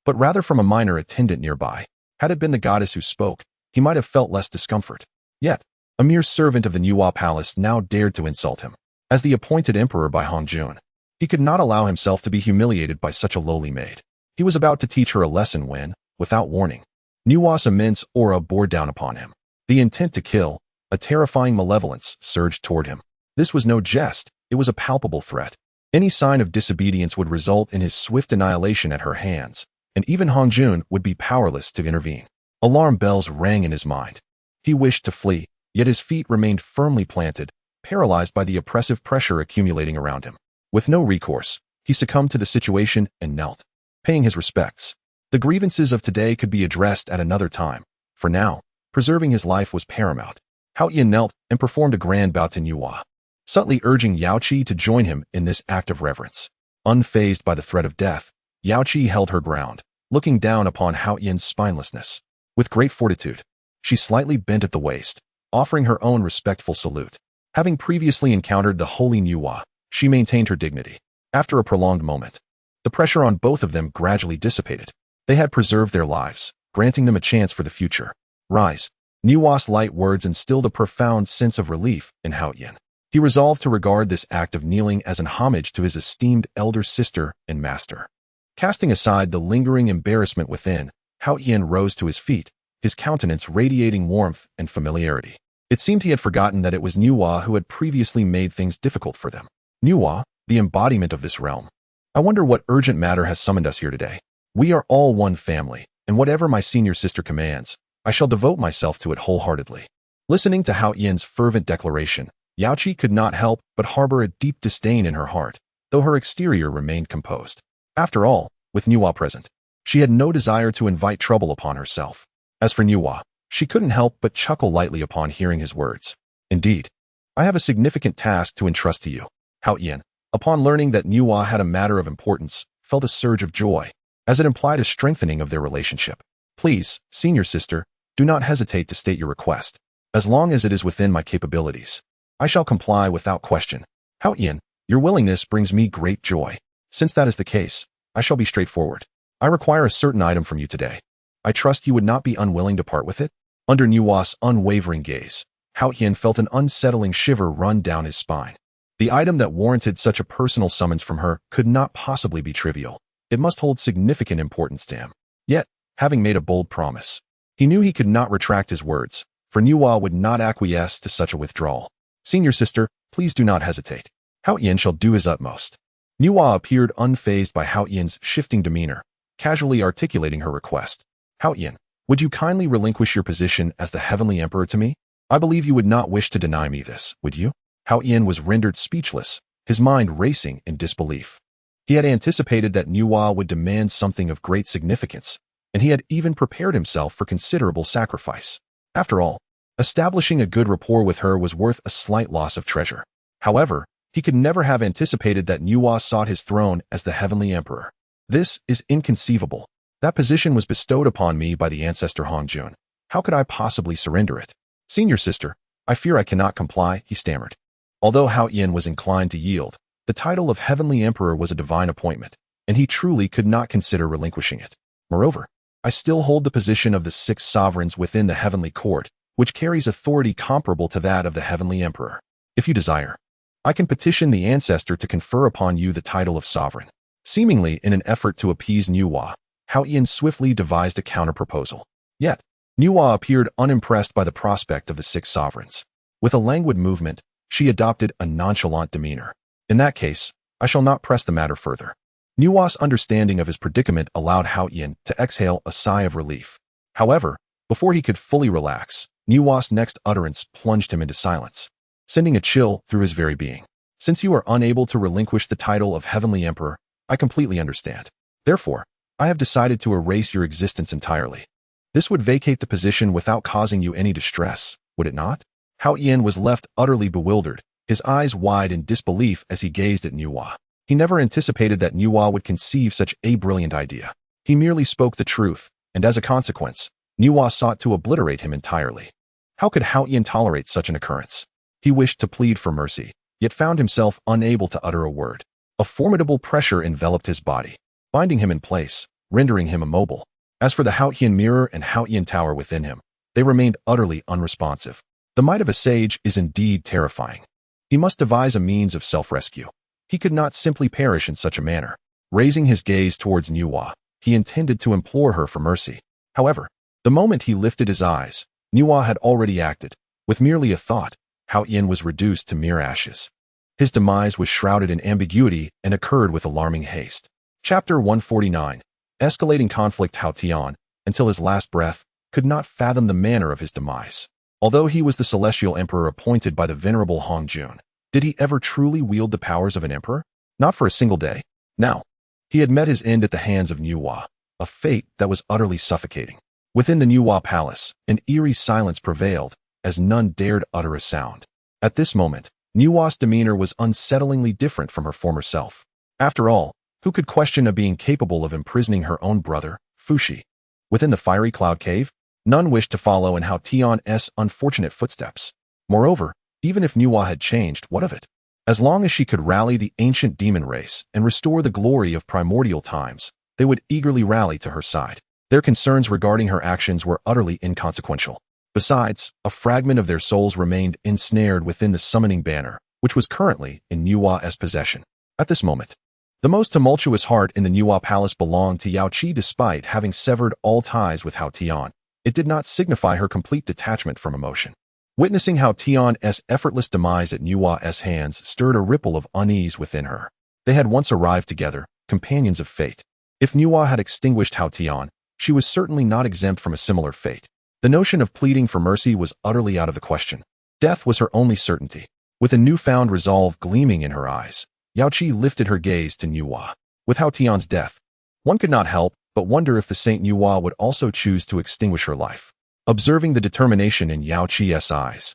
but rather from a minor attendant nearby. Had it been the goddess who spoke, he might have felt less discomfort. Yet, a mere servant of the Nuwa Palace now dared to insult him. As the appointed emperor by Hongjun, he could not allow himself to be humiliated by such a lowly maid. He was about to teach her a lesson when, without warning, Nuwa's immense aura bore down upon him. The intent to kill, a terrifying malevolence, surged toward him. This was no jest, it was a palpable threat. Any sign of disobedience would result in his swift annihilation at her hands, and even Hongjun would be powerless to intervene. Alarm bells rang in his mind. He wished to flee, yet his feet remained firmly planted, paralyzed by the oppressive pressure accumulating around him. With no recourse, he succumbed to the situation and knelt, paying his respects. The grievances of today could be addressed at another time. For now, preserving his life was paramount. Hao Yin knelt and performed a grand bow to Nuwa, subtly urging Yao Qi to join him in this act of reverence. Unfazed by the threat of death, Yao Qi held her ground, looking down upon Hao Yin's spinelessness. With great fortitude, she slightly bent at the waist, offering her own respectful salute. Having previously encountered the holy Nuwa, she maintained her dignity. After a prolonged moment, the pressure on both of them gradually dissipated. They had preserved their lives, granting them a chance for the future. Rise. Nuwa's light words instilled a profound sense of relief in Hao Yin. He resolved to regard this act of kneeling as an homage to his esteemed elder sister and master. Casting aside the lingering embarrassment within, Hao Yin rose to his feet, his countenance radiating warmth and familiarity. It seemed he had forgotten that it was Nuwa who had previously made things difficult for them. Nuwa, the embodiment of this realm. I wonder what urgent matter has summoned us here today. We are all one family, and whatever my senior sister commands, I shall devote myself to it wholeheartedly. Listening to Hao Yin's fervent declaration, Yao Qi could not help but harbor a deep disdain in her heart, though her exterior remained composed. After all, with Nuwa present, she had no desire to invite trouble upon herself. As for Nuwa, she couldn't help but chuckle lightly upon hearing his words. Indeed, I have a significant task to entrust to you. Hao Yin, upon learning that Nuwa had a matter of importance, felt a surge of joy, as it implied a strengthening of their relationship. Please, senior sister, do not hesitate to state your request. As long as it is within my capabilities, I shall comply without question. Hao Yin, your willingness brings me great joy. Since that is the case, I shall be straightforward. I require a certain item from you today. I trust you would not be unwilling to part with it? Under Nuwa's unwavering gaze, Hao Yin felt an unsettling shiver run down his spine. The item that warranted such a personal summons from her could not possibly be trivial. It must hold significant importance to him. Yet, having made a bold promise, he knew he could not retract his words, for Nuwa would not acquiesce to such a withdrawal. Senior sister, please do not hesitate. Hao Yin shall do his utmost. Nuwa appeared unfazed by Hao Yin's shifting demeanor, casually articulating her request. Hao Yin, would you kindly relinquish your position as the Heavenly Emperor to me? I believe you would not wish to deny me this, would you? Hao Yin was rendered speechless, his mind racing in disbelief. He had anticipated that Nuwa would demand something of great significance, and he had even prepared himself for considerable sacrifice. After all, establishing a good rapport with her was worth a slight loss of treasure. However, he could never have anticipated that Nuwa sought his throne as the Heavenly Emperor. This is inconceivable. That position was bestowed upon me by the ancestor Hongjun. How could I possibly surrender it? Senior sister, I fear I cannot comply, he stammered. Although Hao Yin was inclined to yield, the title of Heavenly Emperor was a divine appointment, and he truly could not consider relinquishing it. Moreover, I still hold the position of the 6 sovereigns within the Heavenly Court, which carries authority comparable to that of the Heavenly Emperor. If you desire, I can petition the ancestor to confer upon you the title of sovereign. Seemingly in an effort to appease Nuwa, Hao Yin swiftly devised a counter-proposal. Yet, Nuwa appeared unimpressed by the prospect of the 6 sovereigns. With a languid movement, she adopted a nonchalant demeanor. In that case, I shall not press the matter further. Nuwa's understanding of his predicament allowed Shouyang to exhale a sigh of relief. However, before he could fully relax, Nuwa's next utterance plunged him into silence, sending a chill through his very being. Since you are unable to relinquish the title of Heavenly Emperor, I completely understand. Therefore, I have decided to erase your existence entirely. This would vacate the position without causing you any distress, would it not? Shouyang was left utterly bewildered, his eyes wide in disbelief as he gazed at Nuwa. He never anticipated that Nuwa would conceive such a brilliant idea. He merely spoke the truth, and as a consequence, Nuwa sought to obliterate him entirely. How could Shouyang tolerate such an occurrence? He wished to plead for mercy, yet found himself unable to utter a word. A formidable pressure enveloped his body, binding him in place, rendering him immobile. As for the Shouyang mirror and Shouyang tower within him, they remained utterly unresponsive. The might of a sage is indeed terrifying. He must devise a means of self-rescue. He could not simply perish in such a manner. Raising his gaze towards Nuwa, he intended to implore her for mercy. However, the moment he lifted his eyes, Nuwa had already acted. With merely a thought, Shouyang was reduced to mere ashes. His demise was shrouded in ambiguity and occurred with alarming haste. Chapter 149. Escalating conflict. Tongtian, until his last breath, could not fathom the manner of his demise. Although he was the celestial emperor appointed by the venerable Hongjun, did he ever truly wield the powers of an emperor? Not for a single day. Now, he had met his end at the hands of Nuwa, a fate that was utterly suffocating. Within the Nuwa palace, an eerie silence prevailed, as none dared utter a sound. At this moment, Nuwa's demeanor was unsettlingly different from her former self. After all, who could question a being capable of imprisoning her own brother, Fushi? Within the fiery cloud cave, none wished to follow in Tongtian's unfortunate footsteps. Moreover, even if Nuwa had changed, what of it? As long as she could rally the ancient demon race and restore the glory of primordial times, they would eagerly rally to her side. Their concerns regarding her actions were utterly inconsequential. Besides, a fragment of their souls remained ensnared within the summoning banner, which was currently in Nuwa's possession. At this moment, the most tumultuous heart in the Nuwa palace belonged to Yuan Shi. Despite having severed all ties with Tongtian, it did not signify her complete detachment from emotion. Witnessing Tongtian's effortless demise at Nuwa's hands stirred a ripple of unease within her. They had once arrived together, companions of fate. If Nuwa had extinguished Tongtian, she was certainly not exempt from a similar fate. The notion of pleading for mercy was utterly out of the question. Death was her only certainty. With a newfound resolve gleaming in her eyes, Yuan Shi lifted her gaze to Nuwa. With Tongtian's death, one could not help but wonder if the Saint Nuwa would also choose to extinguish her life. Observing the determination in Yuan Shi's eyes,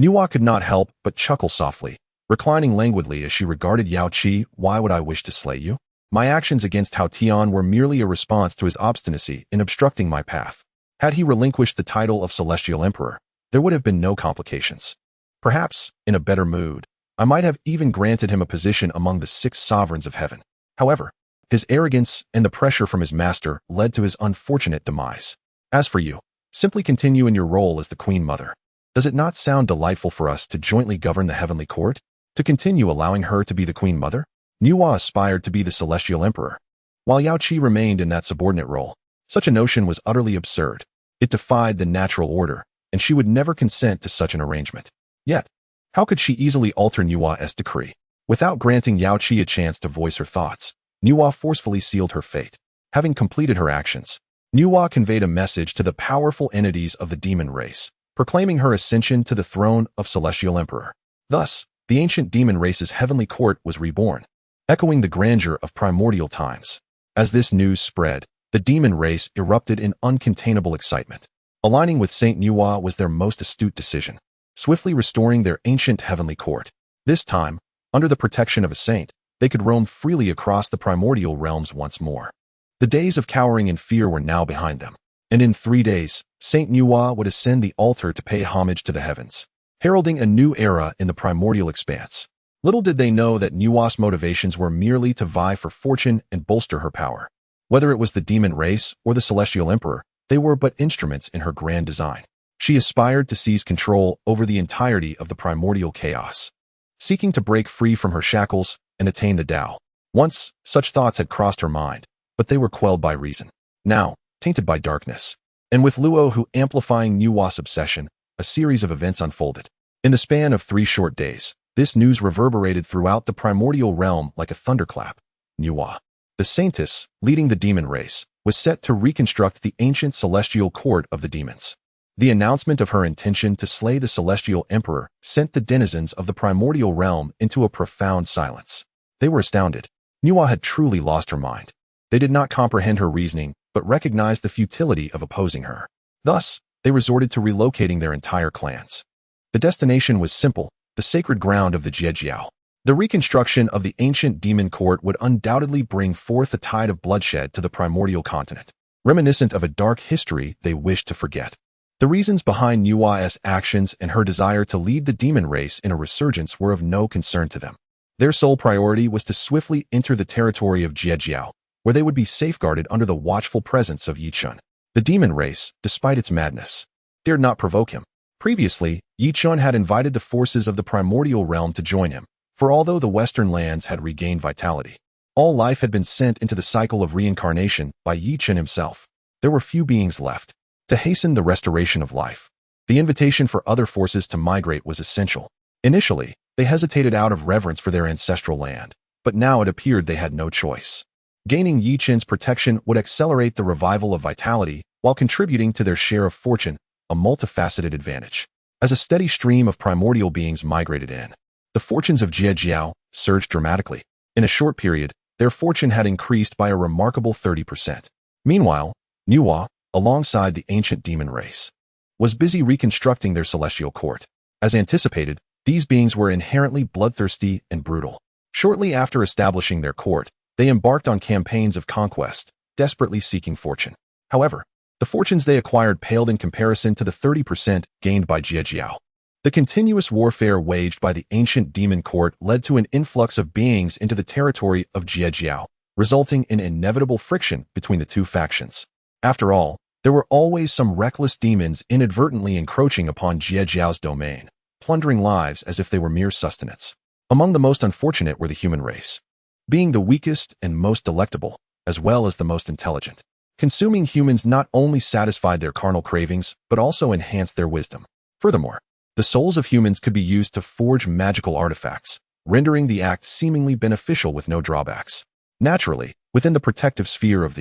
Nuwa could not help but chuckle softly, reclining languidly as she regarded Yuan Shi. Why would I wish to slay you? My actions against Tongtian were merely a response to his obstinacy in obstructing my path. Had he relinquished the title of Celestial Emperor, there would have been no complications. Perhaps, in a better mood, I might have even granted him a position among the 6 sovereigns of heaven. However, his arrogance and the pressure from his master led to his unfortunate demise. As for you, simply continue in your role as the Queen Mother. Does it not sound delightful for us to jointly govern the heavenly court? To continue allowing her to be the Queen Mother? Nuwa aspired to be the Celestial Emperor, while Yuan Shi remained in that subordinate role. Such a notion was utterly absurd. It defied the natural order, and she would never consent to such an arrangement. Yet, how could she easily alter Nuwa's decree? Without granting Yuan Shi a chance to voice her thoughts, Nuwa forcefully sealed her fate. Having completed her actions, Nuwa conveyed a message to the powerful entities of the demon race, proclaiming her ascension to the throne of Celestial Emperor. Thus, the ancient demon race's heavenly court was reborn, echoing the grandeur of primordial times. As this news spread, the demon race erupted in uncontainable excitement. Aligning with Saint Nuwa was their most astute decision, swiftly restoring their ancient heavenly court. This time, under the protection of a saint, they could roam freely across the primordial realms once more. The days of cowering and fear were now behind them, and in 3 days, Saint Nuwa would ascend the altar to pay homage to the heavens, heralding a new era in the primordial expanse. Little did they know that Nuwa's motivations were merely to vie for fortune and bolster her power. Whether it was the demon race or the Celestial Emperor, they were but instruments in her grand design. She aspired to seize control over the entirety of the primordial chaos, seeking to break free from her shackles and attain the Tao. Once, such thoughts had crossed her mind, but they were quelled by reason. Now, tainted by darkness. And with Luo Hu amplifying Nuwa's obsession, a series of events unfolded. In the span of 3 short days, this news reverberated throughout the primordial realm like a thunderclap. Nuwa, The Saintess, leading the demon race, was set to reconstruct the ancient celestial court of the demons. The announcement of her intention to slay the celestial emperor sent the denizens of the primordial realm into a profound silence. They were astounded. Nuwa had truly lost her mind. They did not comprehend her reasoning, but recognized the futility of opposing her. Thus, they resorted to relocating their entire clans. The destination was simple, the sacred ground of the Jie. The reconstruction of the ancient demon court would undoubtedly bring forth a tide of bloodshed to the primordial continent, reminiscent of a dark history they wished to forget. The reasons behind Nuwa's actions and her desire to lead the demon race in a resurgence were of no concern to them. Their sole priority was to swiftly enter the territory of Jie, where they would be safeguarded under the watchful presence of Chen. The demon race, despite its madness, dared not provoke him. Previously, Chen had invited the forces of the primordial realm to join him, for although the western lands had regained vitality, all life had been sent into the cycle of reincarnation by Chen himself. There were few beings left to hasten the restoration of life. The invitation for other forces to migrate was essential. Initially, they hesitated out of reverence for their ancestral land, but now it appeared they had no choice. Gaining Chen's protection would accelerate the revival of vitality while contributing to their share of fortune, a multifaceted advantage. As a steady stream of primordial beings migrated in, the fortunes of Jie surged dramatically. In a short period, their fortune had increased by a remarkable 30%. Meanwhile, Nuwa, alongside the ancient demon race, was busy reconstructing their celestial court. As anticipated, these beings were inherently bloodthirsty and brutal. Shortly after establishing their court, they embarked on campaigns of conquest, desperately seeking fortune. However, the fortunes they acquired paled in comparison to the 30% gained by Jie. The continuous warfare waged by the ancient demon court led to an influx of beings into the territory of Jie, resulting in inevitable friction between the two factions. After all, there were always some reckless demons inadvertently encroaching upon Jie's domain, plundering lives as if they were mere sustenance. Among the most unfortunate were the human race, being the weakest and most delectable, as well as the most intelligent. Consuming humans not only satisfied their carnal cravings, but also enhanced their wisdom. Furthermore, the souls of humans could be used to forge magical artifacts, rendering the act seemingly beneficial with no drawbacks. Naturally, within the protective sphere of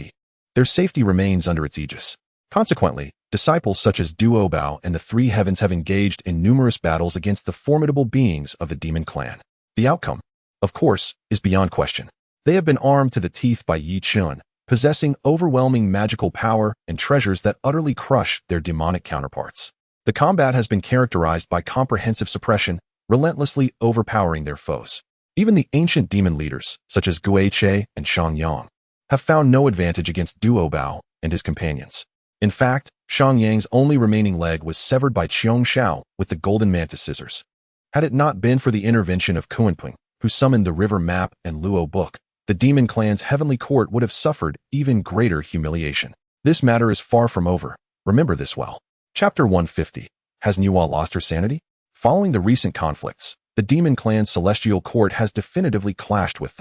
their safety remains under its aegis. Consequently, disciples such as Duobao and the Three Heavens have engaged in numerous battles against the formidable beings of the demon clan. The outcome, of course, is beyond question. They have been armed to the teeth by Chen, possessing overwhelming magical power and treasures that utterly crush their demonic counterparts. The combat has been characterized by comprehensive suppression, relentlessly overpowering their foes. Even the ancient demon leaders, such as Guiche and Shouyang, have found no advantage against Duobao and his companions. In fact, Shouyang's only remaining leg was severed by San Xiao with the golden mantis scissors. Had it not been for the intervention of Kuanping, who summoned the river map and Luo book, the demon clan's heavenly court would have suffered even greater humiliation. This matter is far from over. Remember this well. Chapter 150. Has Nuwa lost her sanity? Following the recent conflicts, the demon clan's celestial court has definitively clashed with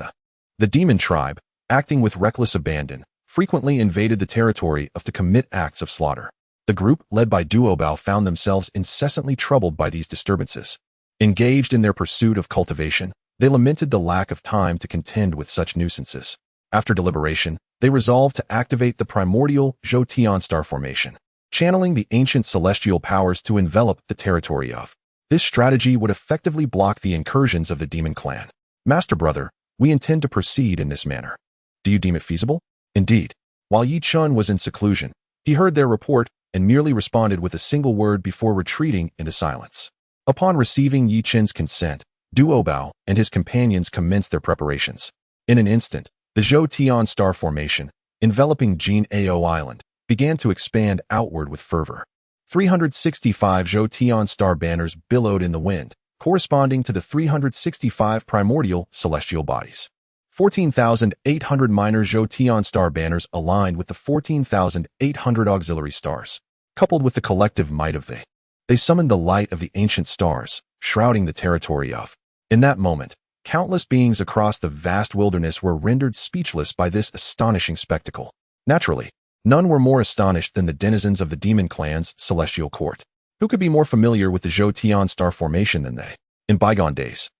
the demon tribe, acting with reckless abandon, frequently invaded the territory to commit acts of slaughter. The group, led by Duobao, found themselves incessantly troubled by these disturbances. Engaged in their pursuit of cultivation, they lamented the lack of time to contend with such nuisances. After deliberation, they resolved to activate the primordial Tongtian star formation, channeling the ancient celestial powers to envelop the territory of. This strategy would effectively block the incursions of the demon clan. Master Brother, we intend to proceed in this manner. Do you deem it feasible? Indeed. While Chen was in seclusion, he heard their report and merely responded with a single word before retreating into silence. Upon receiving Chen's consent, Duobao and his companions commenced their preparations. In an instant, the Tongtian star formation, enveloping Jin Ao Island, began to expand outward with fervor. 365 Tongtian star banners billowed in the wind, corresponding to the 365 primordial celestial bodies. 14,800 minor Tongtian star banners aligned with the 14,800 auxiliary stars. Coupled with the collective might of they summoned the light of the ancient stars, shrouding the territory of. In that moment, countless beings across the vast wilderness were rendered speechless by this astonishing spectacle. Naturally, none were more astonished than the denizens of the demon clan's celestial court. Who could be more familiar with the Tongtian star formation than they? In bygone days,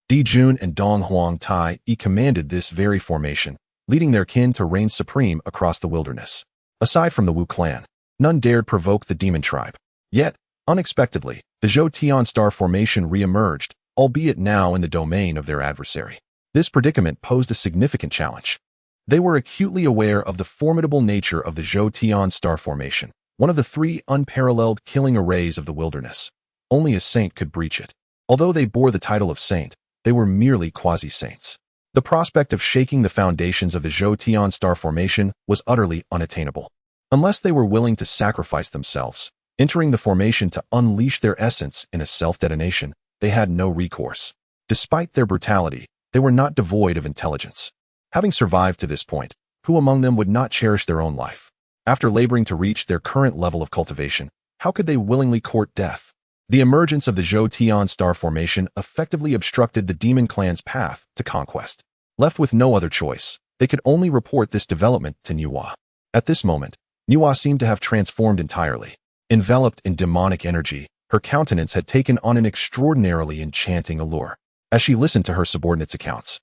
Di Jun and Dong Huang Tai commanded this very formation, leading their kin to reign supreme across the wilderness. Aside from the Wu clan, none dared provoke the demon tribe. Yet, unexpectedly, the Zhou star formation re-emerged, albeit now in the domain of their adversary. This predicament posed a significant challenge. They were acutely aware of the formidable nature of the Zhou star formation, one of the three unparalleled killing arrays of the wilderness. Only a saint could breach it. Although they bore the title of saint, they were merely quasi-saints. The prospect of shaking the foundations of the Zhou star formation was utterly unattainable. Unless they were willing to sacrifice themselves, entering the formation to unleash their essence in a self-detonation, they had no recourse. Despite their brutality, they were not devoid of intelligence. Having survived to this point, who among them would not cherish their own life? After laboring to reach their current level of cultivation, how could they willingly court death? The emergence of the Zhou star formation effectively obstructed the demon clan's path to conquest. Left with no other choice, they could only report this development to Nuwa. At this moment, Nuwa seemed to have transformed entirely. Enveloped in demonic energy, her countenance had taken on an extraordinarily enchanting allure. As she listened to her subordinates' accounts,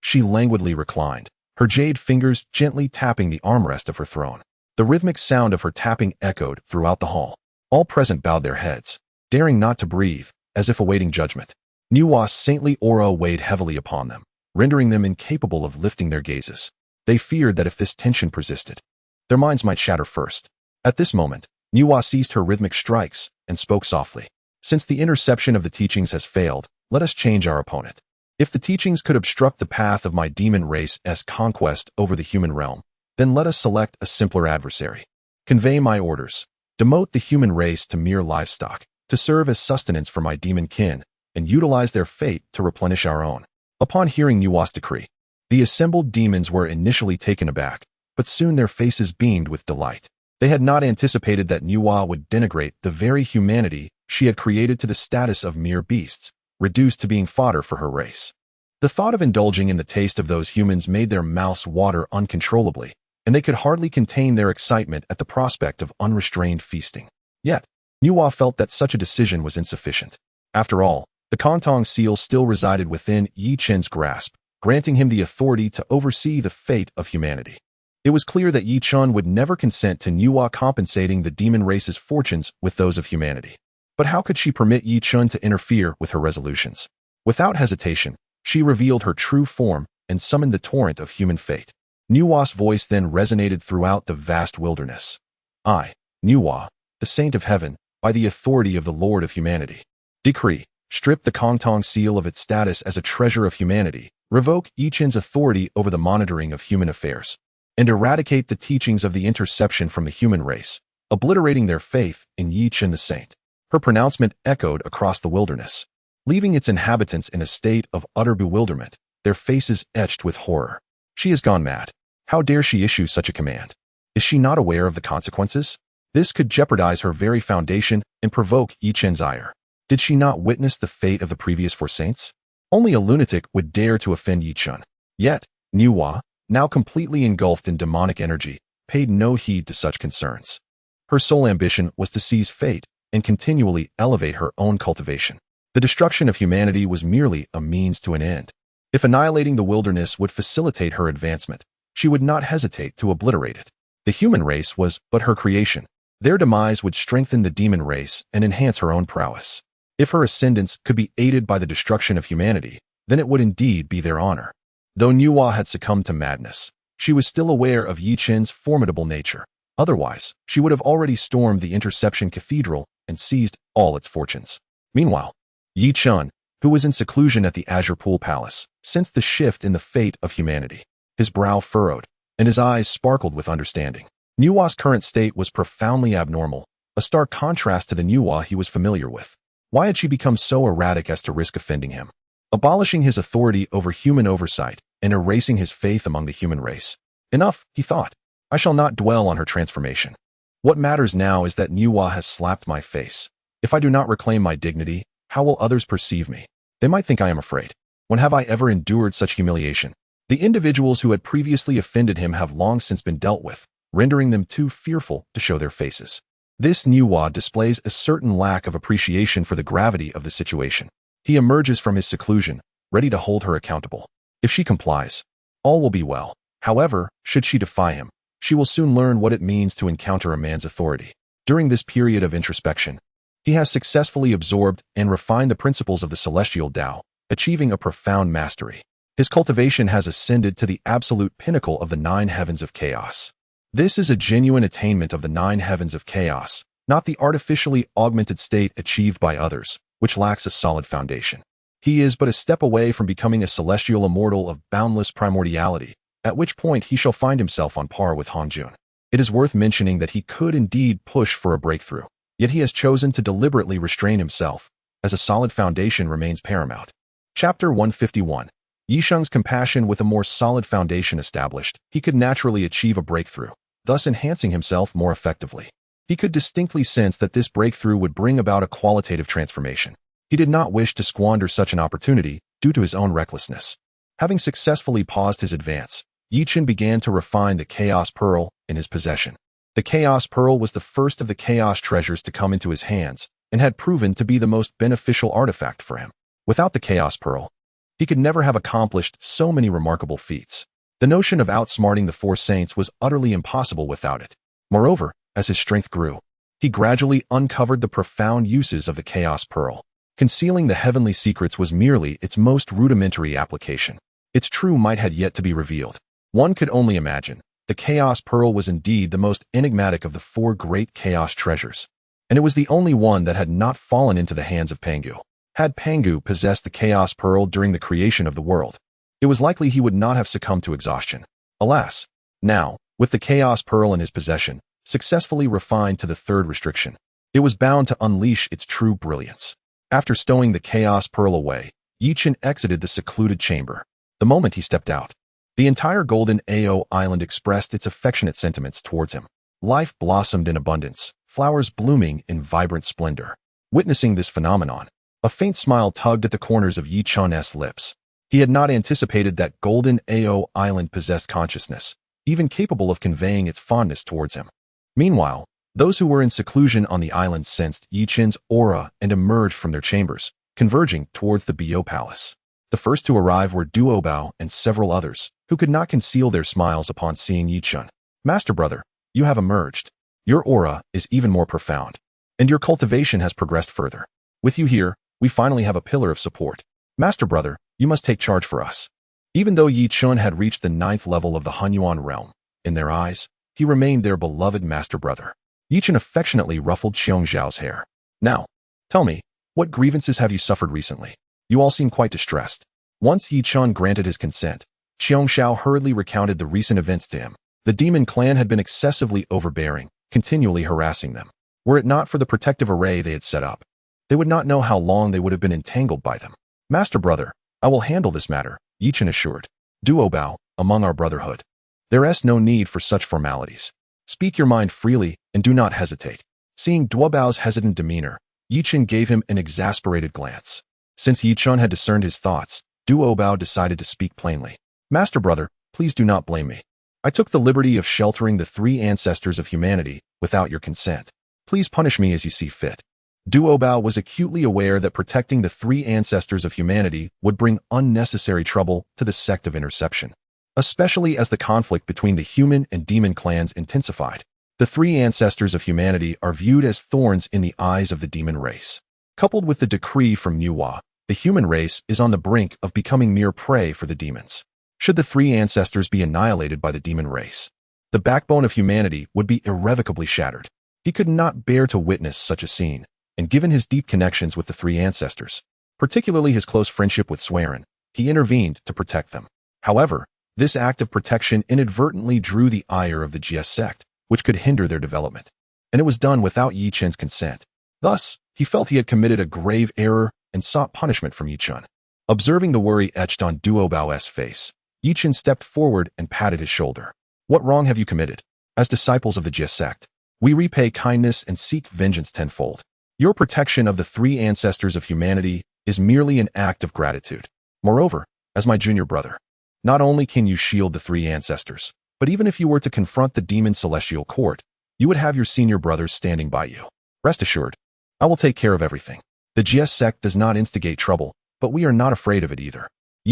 she languidly reclined, her jade fingers gently tapping the armrest of her throne. The rhythmic sound of her tapping echoed throughout the hall. All present bowed their heads, daring not to breathe, as if awaiting judgment. Nuwa's saintly aura weighed heavily upon them, rendering them incapable of lifting their gazes. They feared that if this tension persisted, their minds might shatter first. At this moment, Nuwa ceased her rhythmic strikes and spoke softly. Since the interception of the teachings has failed, let us change our opponent. If the teachings could obstruct the path of my demon race's conquest over the human realm, then let us select a simpler adversary. Convey my orders. Demote the human race to mere livestock, to serve as sustenance for my demon kin, and utilize their fate to replenish our own. Upon hearing Nuwa's decree, the assembled demons were initially taken aback, but soon their faces beamed with delight. They had not anticipated that Nuwa would denigrate the very humanity she had created to the status of mere beasts, reduced to being fodder for her race. The thought of indulging in the taste of those humans made their mouths water uncontrollably, and they could hardly contain their excitement at the prospect of unrestrained feasting. Yet, Nuwa felt that such a decision was insufficient. After all, the Kantong seal still resided within Yi Chen's grasp, granting him the authority to oversee the fate of humanity. It was clear that Yi Chen would never consent to Nuwa compensating the demon race's fortunes with those of humanity. But how could she permit Yi Chen to interfere with her resolutions? Without hesitation, she revealed her true form and summoned the torrent of human fate. Nuwa's voice then resonated throughout the vast wilderness. I, Nuwa, the Saint of Heaven, by the authority of the Lord of Humanity, decree, strip the Kongtong seal of its status as a treasure of humanity, revoke Yi Chen's authority over the monitoring of human affairs, and eradicate the teachings of the interception from the human race, obliterating their faith in Yi Chen the Saint. Her pronouncement echoed across the wilderness, leaving its inhabitants in a state of utter bewilderment, their faces etched with horror. She has gone mad. How dare she issue such a command? Is she not aware of the consequences? This could jeopardize her very foundation and provoke Yi Chen's ire. Did she not witness the fate of the previous four saints? Only a lunatic would dare to offend Yi Chen. Yet, Nuwa, now completely engulfed in demonic energy, paid no heed to such concerns. Her sole ambition was to seize fate and continually elevate her own cultivation. The destruction of humanity was merely a means to an end. If annihilating the wilderness would facilitate her advancement, she would not hesitate to obliterate it. The human race was but her creation. Their demise would strengthen the demon race and enhance her own prowess. If her ascendance could be aided by the destruction of humanity, then it would indeed be their honor. Though Nuwa had succumbed to madness, she was still aware of Yi Chen's formidable nature. Otherwise, she would have already stormed the Interception Cathedral and seized all its fortunes. Meanwhile, Yi Chen, who was in seclusion at the Azure Pool Palace, sensed the shift in the fate of humanity. His brow furrowed, and his eyes sparkled with understanding. Nuwa's current state was profoundly abnormal, a stark contrast to the Nuwa he was familiar with. Why had she become so erratic as to risk offending him? Abolishing his authority over human oversight and erasing his faith among the human race. Enough, he thought. I shall not dwell on her transformation. What matters now is that Nuwa has slapped my face. If I do not reclaim my dignity, how will others perceive me? They might think I am afraid. When have I ever endured such humiliation? The individuals who had previously offended him have long since been dealt with, rendering them too fearful to show their faces. This Nuwa displays a certain lack of appreciation for the gravity of the situation. He emerges from his seclusion, ready to hold her accountable. If she complies, all will be well. However, should she defy him, she will soon learn what it means to encounter a man's authority. During this period of introspection, he has successfully absorbed and refined the principles of the celestial Tao, achieving a profound mastery. His cultivation has ascended to the absolute pinnacle of the 9 heavens of chaos. This is a genuine attainment of the 9 heavens of chaos, not the artificially augmented state achieved by others, which lacks a solid foundation. He is but a step away from becoming a celestial immortal of boundless primordiality, at which point he shall find himself on par with Hongjun. It is worth mentioning that he could indeed push for a breakthrough, yet he has chosen to deliberately restrain himself, as a solid foundation remains paramount. Chapter 151. Yisheng's compassion. With a more solid foundation established, he could naturally achieve a breakthrough, thus enhancing himself more effectively. He could distinctly sense that this breakthrough would bring about a qualitative transformation. He did not wish to squander such an opportunity due to his own recklessness. Having successfully paused his advance, Chen began to refine the Chaos Pearl in his possession. The Chaos Pearl was the first of the Chaos treasures to come into his hands and had proven to be the most beneficial artifact for him. Without the Chaos Pearl, he could never have accomplished so many remarkable feats. The notion of outsmarting the 4 saints was utterly impossible without it. Moreover, as his strength grew, he gradually uncovered the profound uses of the Chaos Pearl. Concealing the heavenly secrets was merely its most rudimentary application. Its true might had yet to be revealed. One could only imagine. The Chaos Pearl was indeed the most enigmatic of the 4 great Chaos treasures, and it was the only one that had not fallen into the hands of Pangu. Had Pangu possessed the Chaos Pearl during the creation of the world, it was likely he would not have succumbed to exhaustion. Alas, now, with the Chaos Pearl in his possession, successfully refined to the 3rd restriction, it was bound to unleash its true brilliance. After stowing the Chaos Pearl away, Chen exited the secluded chamber. The moment he stepped out, the entire Golden Ao Island expressed its affectionate sentiments towards him. Life blossomed in abundance, flowers blooming in vibrant splendor. Witnessing this phenomenon, a faint smile tugged at the corners of Chen's lips. He had not anticipated that Golden Ao Island possessed consciousness, even capable of conveying its fondness towards him. Meanwhile, those who were in seclusion on the island sensed Chen's aura and emerged from their chambers, converging towards the Bio Palace. The first to arrive were Duobao and several others, who could not conceal their smiles upon seeing Chen. Master brother, you have emerged. Your aura is even more profound, and your cultivation has progressed further. With you here, we finally have a pillar of support. Master brother, you must take charge for us. Even though Chen had reached the 9th level of the Hunyuan realm, in their eyes, he remained their beloved master brother. Chen affectionately ruffled Xiao's hair. Now, tell me, what grievances have you suffered recently? You all seem quite distressed. Once Chen granted his consent, Xiao hurriedly recounted the recent events to him. The demon clan had been excessively overbearing, continually harassing them. Were it not for the protective array they had set up, they would not know how long they would have been entangled by them. Master brother, I will handle this matter, Chen assured. Duobao, among our brotherhood, there is no need for such formalities. Speak your mind freely and do not hesitate. Seeing Duobao's hesitant demeanor, Chen gave him an exasperated glance. Since Chen had discerned his thoughts, Duobao decided to speak plainly. Master brother, please do not blame me. I took the liberty of sheltering the 3 ancestors of humanity without your consent. Please punish me as you see fit. Duobao was acutely aware that protecting the 3 ancestors of humanity would bring unnecessary trouble to the sect of interception, especially as the conflict between the human and demon clans intensified. The 3 ancestors of humanity are viewed as thorns in the eyes of the demon race. Coupled with the decree from Nuwa, the human race is on the brink of becoming mere prey for the demons. Should the 3 ancestors be annihilated by the demon race, the backbone of humanity would be irrevocably shattered. He could not bear to witness such a scene, and given his deep connections with the 3 ancestors, particularly his close friendship with Shouyang, he intervened to protect them. However, this act of protection inadvertently drew the ire of the Jie Sect, which could hinder their development, and it was done without Chen's consent. Thus, he felt he had committed a grave error and sought punishment from Chen. Observing the worry etched on Duobao's face, Chen stepped forward and patted his shoulder. What wrong have you committed? As disciples of the Jie Sect, we repay kindness and seek vengeance tenfold. Your protection of the 3 ancestors of humanity is merely an act of gratitude. Moreover, as my junior brother, not only can you shield the 3 ancestors, but even if you were to confront the demon celestial court, you would have your senior brothers standing by you. Rest assured, I will take care of everything. The Jie Sect does not instigate trouble, but we are not afraid of it either.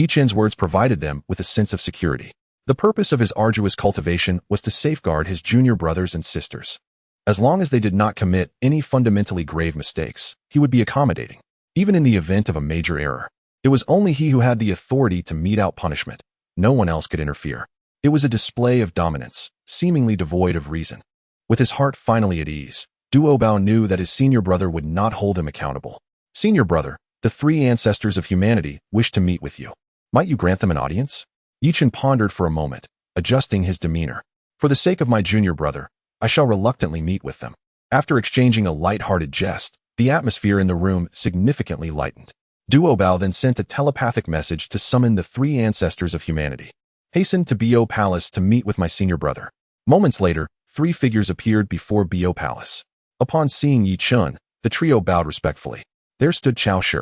Chen's words provided them with a sense of security. The purpose of his arduous cultivation was to safeguard his junior brothers and sisters. As long as they did not commit any fundamentally grave mistakes, he would be accommodating, even in the event of a major error. It was only he who had the authority to mete out punishment. No one else could interfere. It was a display of dominance, seemingly devoid of reason. With his heart finally at ease, Duo Bao knew that his senior brother would not hold him accountable. Senior brother, the three ancestors of humanity wish to meet with you. Might you grant them an audience? Chen pondered for a moment, adjusting his demeanor. For the sake of my junior brother, I shall reluctantly meet with them. After exchanging a light-hearted jest, the atmosphere in the room significantly lightened. Duo Bao then sent a telepathic message to summon the three ancestors of humanity. Hasten to Bo Palace to meet with my senior brother. Moments later, three figures appeared before Bo Palace. Upon seeing Chen, the trio bowed respectfully. There stood Chao Shi,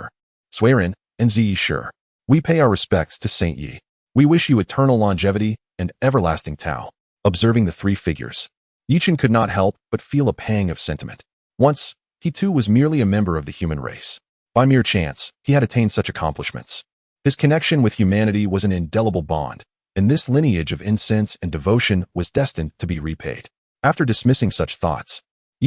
Shouyang, and Ziyi Shi. We pay our respects to Saint Yi. We wish you eternal longevity and everlasting Tao. Observing the three figures, Chen could not help but feel a pang of sentiment. Once, he too was merely a member of the human race. By mere chance, he had attained such accomplishments. His connection with humanity was an indelible bond, and this lineage of incense and devotion was destined to be repaid. After dismissing such thoughts,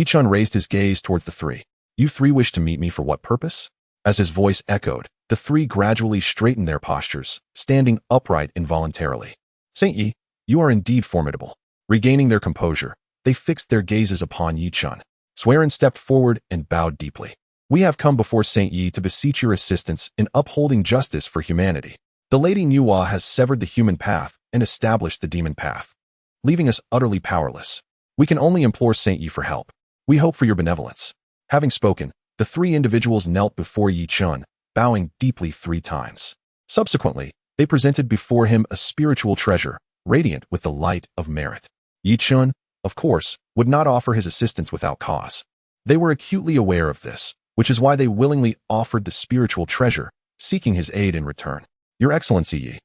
Chen raised his gaze towards the three. You three wish to meet me for what purpose? As his voice echoed, the three gradually straightened their postures, standing upright involuntarily. Saint Yi, you are indeed formidable. Regaining their composure, they fixed their gazes upon Chen. Shouyang stepped forward and bowed deeply. We have come before Saint Yi to beseech your assistance in upholding justice for humanity. The Lady Nuwa has severed the human path and established the demon path, leaving us utterly powerless. We can only implore Saint Yi for help. We hope for your benevolence. Having spoken, the three individuals knelt before Chen, bowing deeply 3 times. Subsequently, they presented before him a spiritual treasure, radiant with the light of merit. Chen, of course, would not offer his assistance without cause. They were acutely aware of this, which is why they willingly offered the spiritual treasure, seeking his aid in return. Your Excellency Yi,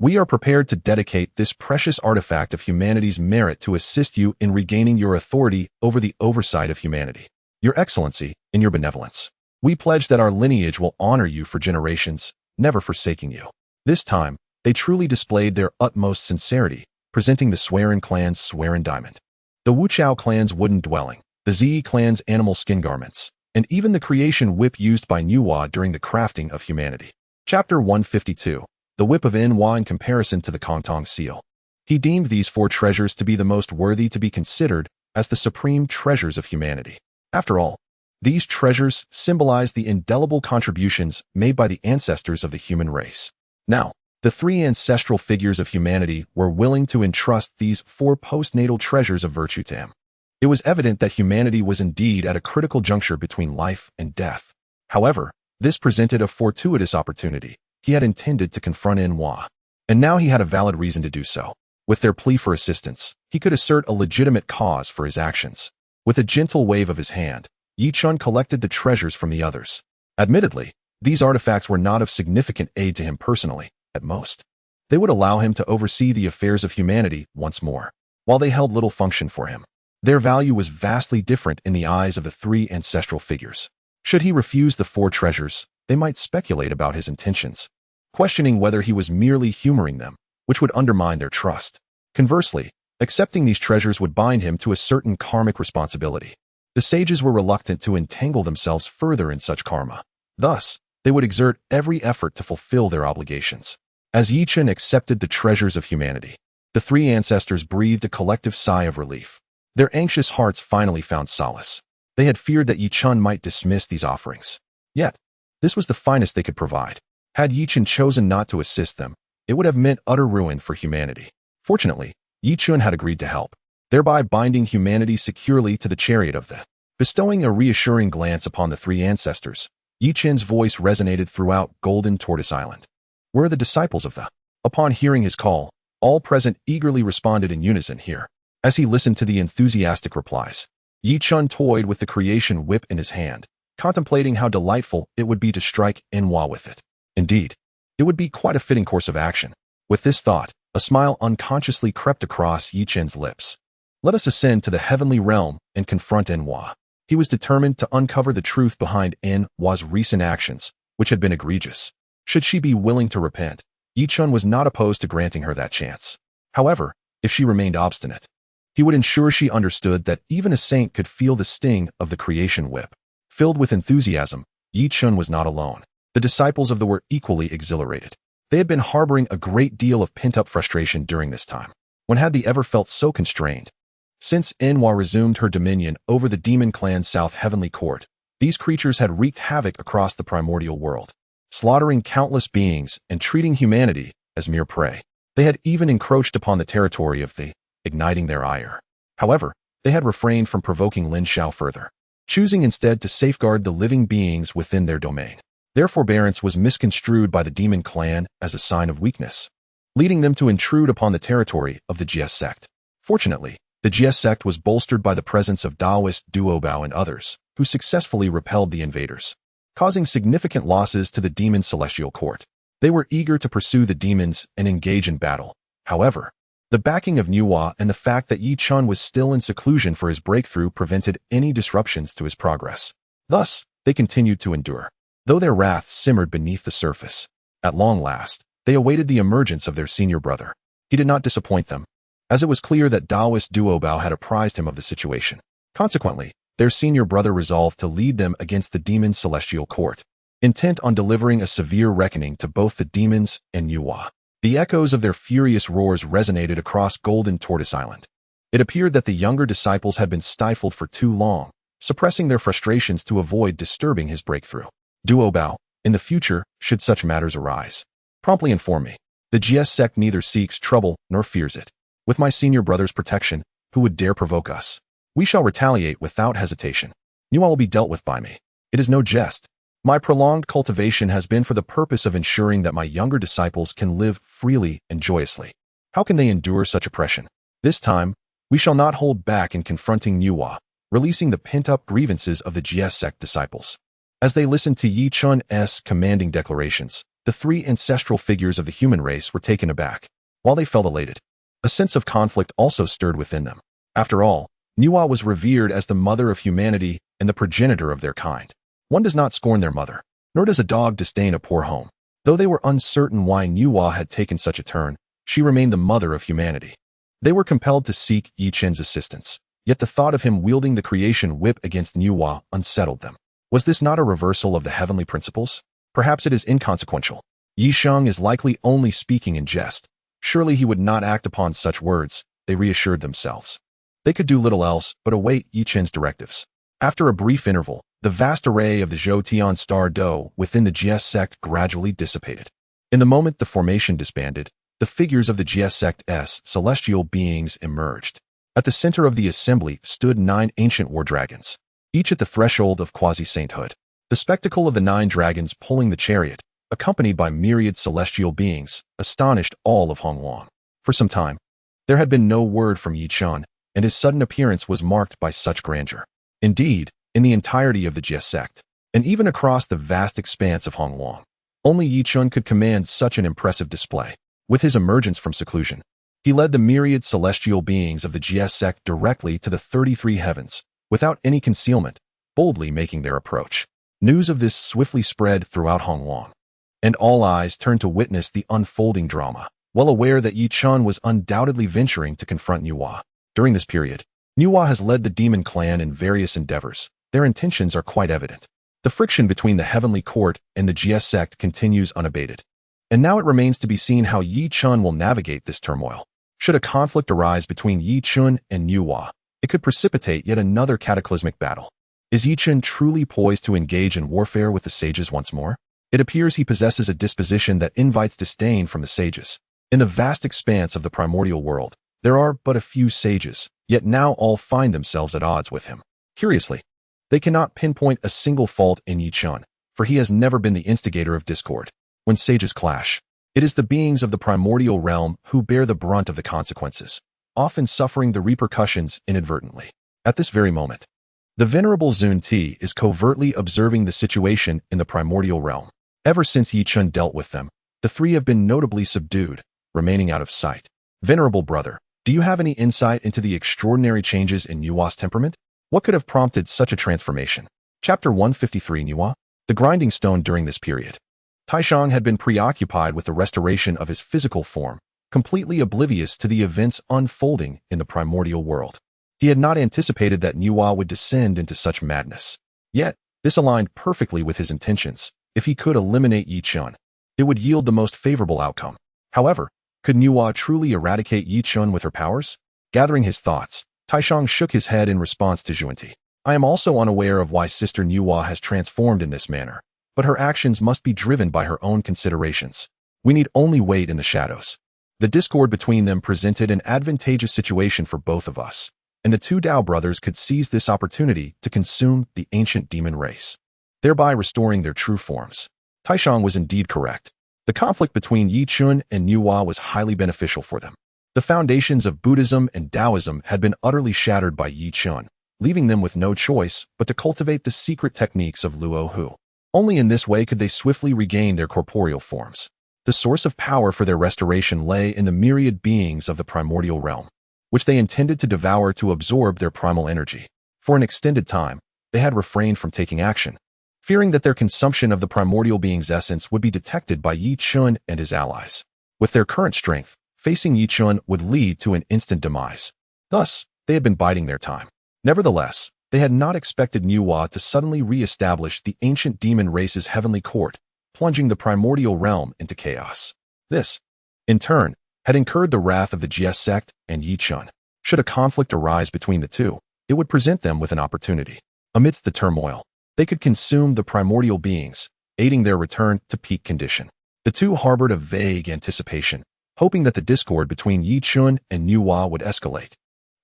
we are prepared to dedicate this precious artifact of humanity's merit to assist you in regaining your authority over the oversight of humanity. Your Excellency, in your benevolence, we pledge that our lineage will honor you for generations, never forsaking you. This time, they truly displayed their utmost sincerity, presenting the Shouyang clan's Shouyang diamond, the Wuchao clan's wooden dwelling, the Ziyi clan's animal skin garments, and even the creation whip used by Nuwa during the crafting of humanity. Chapter 152. The whip of Nuwa in comparison to the Kongtong seal. He deemed these 4 treasures to be the most worthy to be considered as the supreme treasures of humanity. After all, these treasures symbolize the indelible contributions made by the ancestors of the human race. Now, the 3 ancestral figures of humanity were willing to entrust these 4 postnatal treasures of virtue to him. It was evident that humanity was indeed at a critical juncture between life and death. However, this presented a fortuitous opportunity. He had intended to confront Nuwa, and now he had a valid reason to do so. With their plea for assistance, he could assert a legitimate cause for his actions. With a gentle wave of his hand, Chen collected the treasures from the others. Admittedly, these artifacts were not of significant aid to him personally, at most. They would allow him to oversee the affairs of humanity once more. While they held little function for him, their value was vastly different in the eyes of the 3 ancestral figures. Should he refuse the 4 treasures, they might speculate about his intentions, questioning whether he was merely humoring them, which would undermine their trust. Conversely, accepting these treasures would bind him to a certain karmic responsibility. The sages were reluctant to entangle themselves further in such karma. Thus, they would exert every effort to fulfill their obligations. As Chen accepted the treasures of humanity, the 3 ancestors breathed a collective sigh of relief. Their anxious hearts finally found solace. They had feared that Chen might dismiss these offerings. Yet, this was the finest they could provide. Had Chen chosen not to assist them, it would have meant utter ruin for humanity. Fortunately, Chen had agreed to help, thereby binding humanity securely to the chariot of the. Bestowing a reassuring glance upon the 3 ancestors, Chen's voice resonated throughout Golden Tortoise Island. Where are the disciples of the? Upon hearing his call, all present eagerly responded in unison here. As he listened to the enthusiastic replies, Chen toyed with the creation whip in his hand, contemplating how delightful it would be to strike Nuwa with it. Indeed, it would be quite a fitting course of action. With this thought, a smile unconsciously crept across Chen's lips. Let us ascend to the heavenly realm and confront Nuwa. He was determined to uncover the truth behind Nuwa's recent actions, which had been egregious. Should she be willing to repent, Chen was not opposed to granting her that chance. However, if she remained obstinate, he would ensure she understood that even a saint could feel the sting of the creation whip. Filled with enthusiasm, Chen was not alone. The disciples of the were equally exhilarated. They had been harboring a great deal of pent-up frustration during this time. When had they ever felt so constrained? Since Enhua resumed her dominion over the demon clan's South Heavenly Court, these creatures had wreaked havoc across the primordial world, slaughtering countless beings and treating humanity as mere prey. They had even encroached upon the territory of the, igniting their ire. However, they had refrained from provoking Lin Xiao further, choosing instead to safeguard the living beings within their domain. Their forbearance was misconstrued by the demon clan as a sign of weakness, leading them to intrude upon the territory of the Jie Sect. Fortunately, the Jie Sect was bolstered by the presence of Taoist Duobao and others, who successfully repelled the invaders, causing significant losses to the demon celestial court. They were eager to pursue the demons and engage in battle. However, the backing of Nuwa and the fact that Chen was still in seclusion for his breakthrough prevented any disruptions to his progress. Thus, they continued to endure, though their wrath simmered beneath the surface. At long last, they awaited the emergence of their senior brother. He did not disappoint them, as it was clear that Taoist Duobao had apprised him of the situation. Consequently, their senior brother resolved to lead them against the demon celestial court, intent on delivering a severe reckoning to both the demons and Nuwa. The echoes of their furious roars resonated across Golden Tortoise Island. It appeared that the younger disciples had been stifled for too long, suppressing their frustrations to avoid disturbing his breakthrough. Duobao, in the future, should such matters arise, promptly inform me. The Jie Sect neither seeks trouble nor fears it. With my senior brother's protection, who would dare provoke us? We shall retaliate without hesitation. Nuwa will be dealt with by me. It is no jest. My prolonged cultivation has been for the purpose of ensuring that my younger disciples can live freely and joyously. How can they endure such oppression? This time, we shall not hold back in confronting Nuwa, releasing the pent-up grievances of the Jie Sect disciples. As they listened to Chen's commanding declarations, the three ancestral figures of the human race were taken aback. While they felt elated, a sense of conflict also stirred within them. After all, Nuwa was revered as the mother of humanity and the progenitor of their kind. One does not scorn their mother, nor does a dog disdain a poor home. Though they were uncertain why Nuwa had taken such a turn, she remained the mother of humanity. They were compelled to seek Chen's assistance, yet the thought of him wielding the creation whip against Nuwa unsettled them. Was this not a reversal of the heavenly principles? Perhaps it is inconsequential. Shouyang is likely only speaking in jest. Surely he would not act upon such words, they reassured themselves. They could do little else but await Chen's directives. After a brief interval, the vast array of the Zhoutian Star Do within the Jie Sect gradually dissipated. In the moment the formation disbanded, the figures of the Jie Sect's celestial beings emerged. At the center of the assembly stood 9 ancient war dragons, each at the threshold of quasi-sainthood. The spectacle of the 9 dragons pulling the chariot, accompanied by myriad celestial beings, astonished all of Hongwang. For some time, there had been no word from Chen, and his sudden appearance was marked by such grandeur. Indeed, in the entirety of the Jie Sect, and even across the vast expanse of Hongwang, only Chen could command such an impressive display. With his emergence from seclusion, he led the myriad celestial beings of the Jie Sect directly to the 33 heavens, without any concealment, boldly making their approach. News of this swiftly spread throughout Hongwang, and all eyes turned to witness the unfolding drama, well aware that Chen was undoubtedly venturing to confront Nuwa. During this period, Nuwa has led the demon clan in various endeavors. Their intentions are quite evident. The friction between the heavenly court and the Jie Sect continues unabated. And now it remains to be seen how Chen will navigate this turmoil. Should a conflict arise between Chen and Nuwa, it could precipitate yet another cataclysmic battle. Is Chen truly poised to engage in warfare with the sages once more? It appears he possesses a disposition that invites disdain from the sages. In the vast expanse of the primordial world, there are but a few sages, yet now all find themselves at odds with him. Curiously, they cannot pinpoint a single fault in Chen, for he has never been the instigator of discord. When sages clash, it is the beings of the primordial realm who bear the brunt of the consequences, often suffering the repercussions inadvertently. At this very moment, the venerable Zun Ti is covertly observing the situation in the primordial realm. Ever since Chen dealt with them, the three have been notably subdued, remaining out of sight. Venerable brother, do you have any insight into the extraordinary changes in Nuwa's temperament? What could have prompted such a transformation? Chapter 153 Nuwa, the grinding stone. During this period, Taishang had been preoccupied with the restoration of his physical form, completely oblivious to the events unfolding in the Primordial World. He had not anticipated that Nuwa would descend into such madness. Yet, this aligned perfectly with his intentions. If he could eliminate Yi Chun, it would yield the most favorable outcome. However, could Nuwa truly eradicate Yi Chun with her powers? Gathering his thoughts, Taishang shook his head in response to Zhuanti. I am also unaware of why Sister Nuwa has transformed in this manner, but her actions must be driven by her own considerations. We need only wait in the shadows. The discord between them presented an advantageous situation for both of us, and the two Dao brothers could seize this opportunity to consume the ancient demon race, thereby restoring their true forms. Taishang was indeed correct. The conflict between Yi Chun and Nuwa was highly beneficial for them. The foundations of Buddhism and Taoism had been utterly shattered by Yi Chun, leaving them with no choice but to cultivate the secret techniques of Luo Hu. Only in this way could they swiftly regain their corporeal forms. The source of power for their restoration lay in the myriad beings of the primordial realm, which they intended to devour to absorb their primal energy. For an extended time, they had refrained from taking action, fearing that their consumption of the primordial being's essence would be detected by Yi Chun and his allies. With their current strength, facing Yi Chun would lead to an instant demise. Thus, they had been biding their time. Nevertheless, they had not expected Nuwa to suddenly re-establish the ancient demon race's heavenly court, plunging the primordial realm into chaos. This, in turn, had incurred the wrath of the Jie Sect and Yi Chun. Should a conflict arise between the two, it would present them with an opportunity. Amidst the turmoil, they could consume the primordial beings, aiding their return to peak condition. The two harbored a vague anticipation, hoping that the discord between Yi Chun and Nuwa would escalate.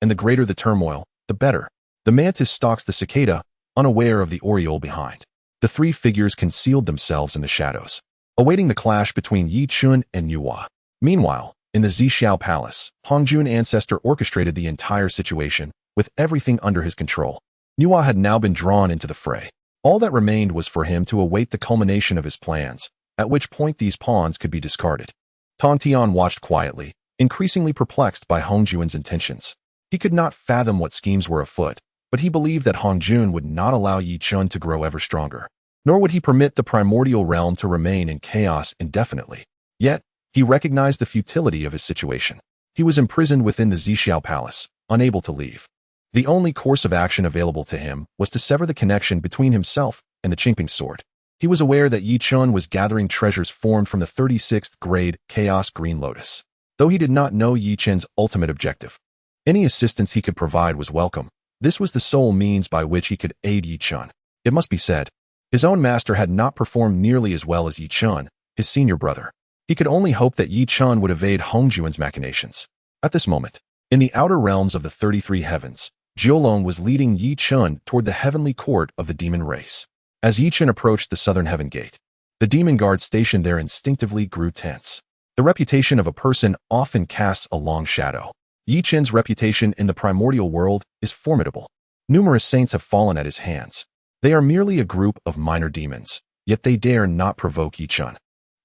And the greater the turmoil, the better. The mantis stalks the cicada, unaware of the oriole behind. The three figures concealed themselves in the shadows, awaiting the clash between Yi Chun and Nuwa. Meanwhile, in the San Xiao Palace, Hongjun Ancestor orchestrated the entire situation, with everything under his control. Nuwa had now been drawn into the fray. All that remained was for him to await the culmination of his plans, at which point these pawns could be discarded. Tongtian watched quietly, increasingly perplexed by Hongjun's intentions. He could not fathom what schemes were afoot, but he believed that Hongjun would not allow Yi Chun to grow ever stronger, nor would he permit the primordial realm to remain in chaos indefinitely. Yet, he recognized the futility of his situation. He was imprisoned within the San Xiao Palace, unable to leave. The only course of action available to him was to sever the connection between himself and the Qingping sword. He was aware that Yi Chun was gathering treasures formed from the 36th grade Chaos Green Lotus, though he did not know Yi Chun's ultimate objective. Any assistance he could provide was welcome. This was the sole means by which he could aid Yi Chun. It must be said, his own master had not performed nearly as well as Yi Chun, his senior brother. He could only hope that Yi Chun would evade Hongjun's machinations. At this moment, in the outer realms of the 33 heavens, Jiolong was leading Yi Chun toward the heavenly court of the demon race. As Yi Chun approached the southern heaven gate, the demon guard stationed there instinctively grew tense. The reputation of a person often casts a long shadow. Yi Chun's reputation in the primordial world is formidable. Numerous saints have fallen at his hands. They are merely a group of minor demons, yet they dare not provoke Yi Chun.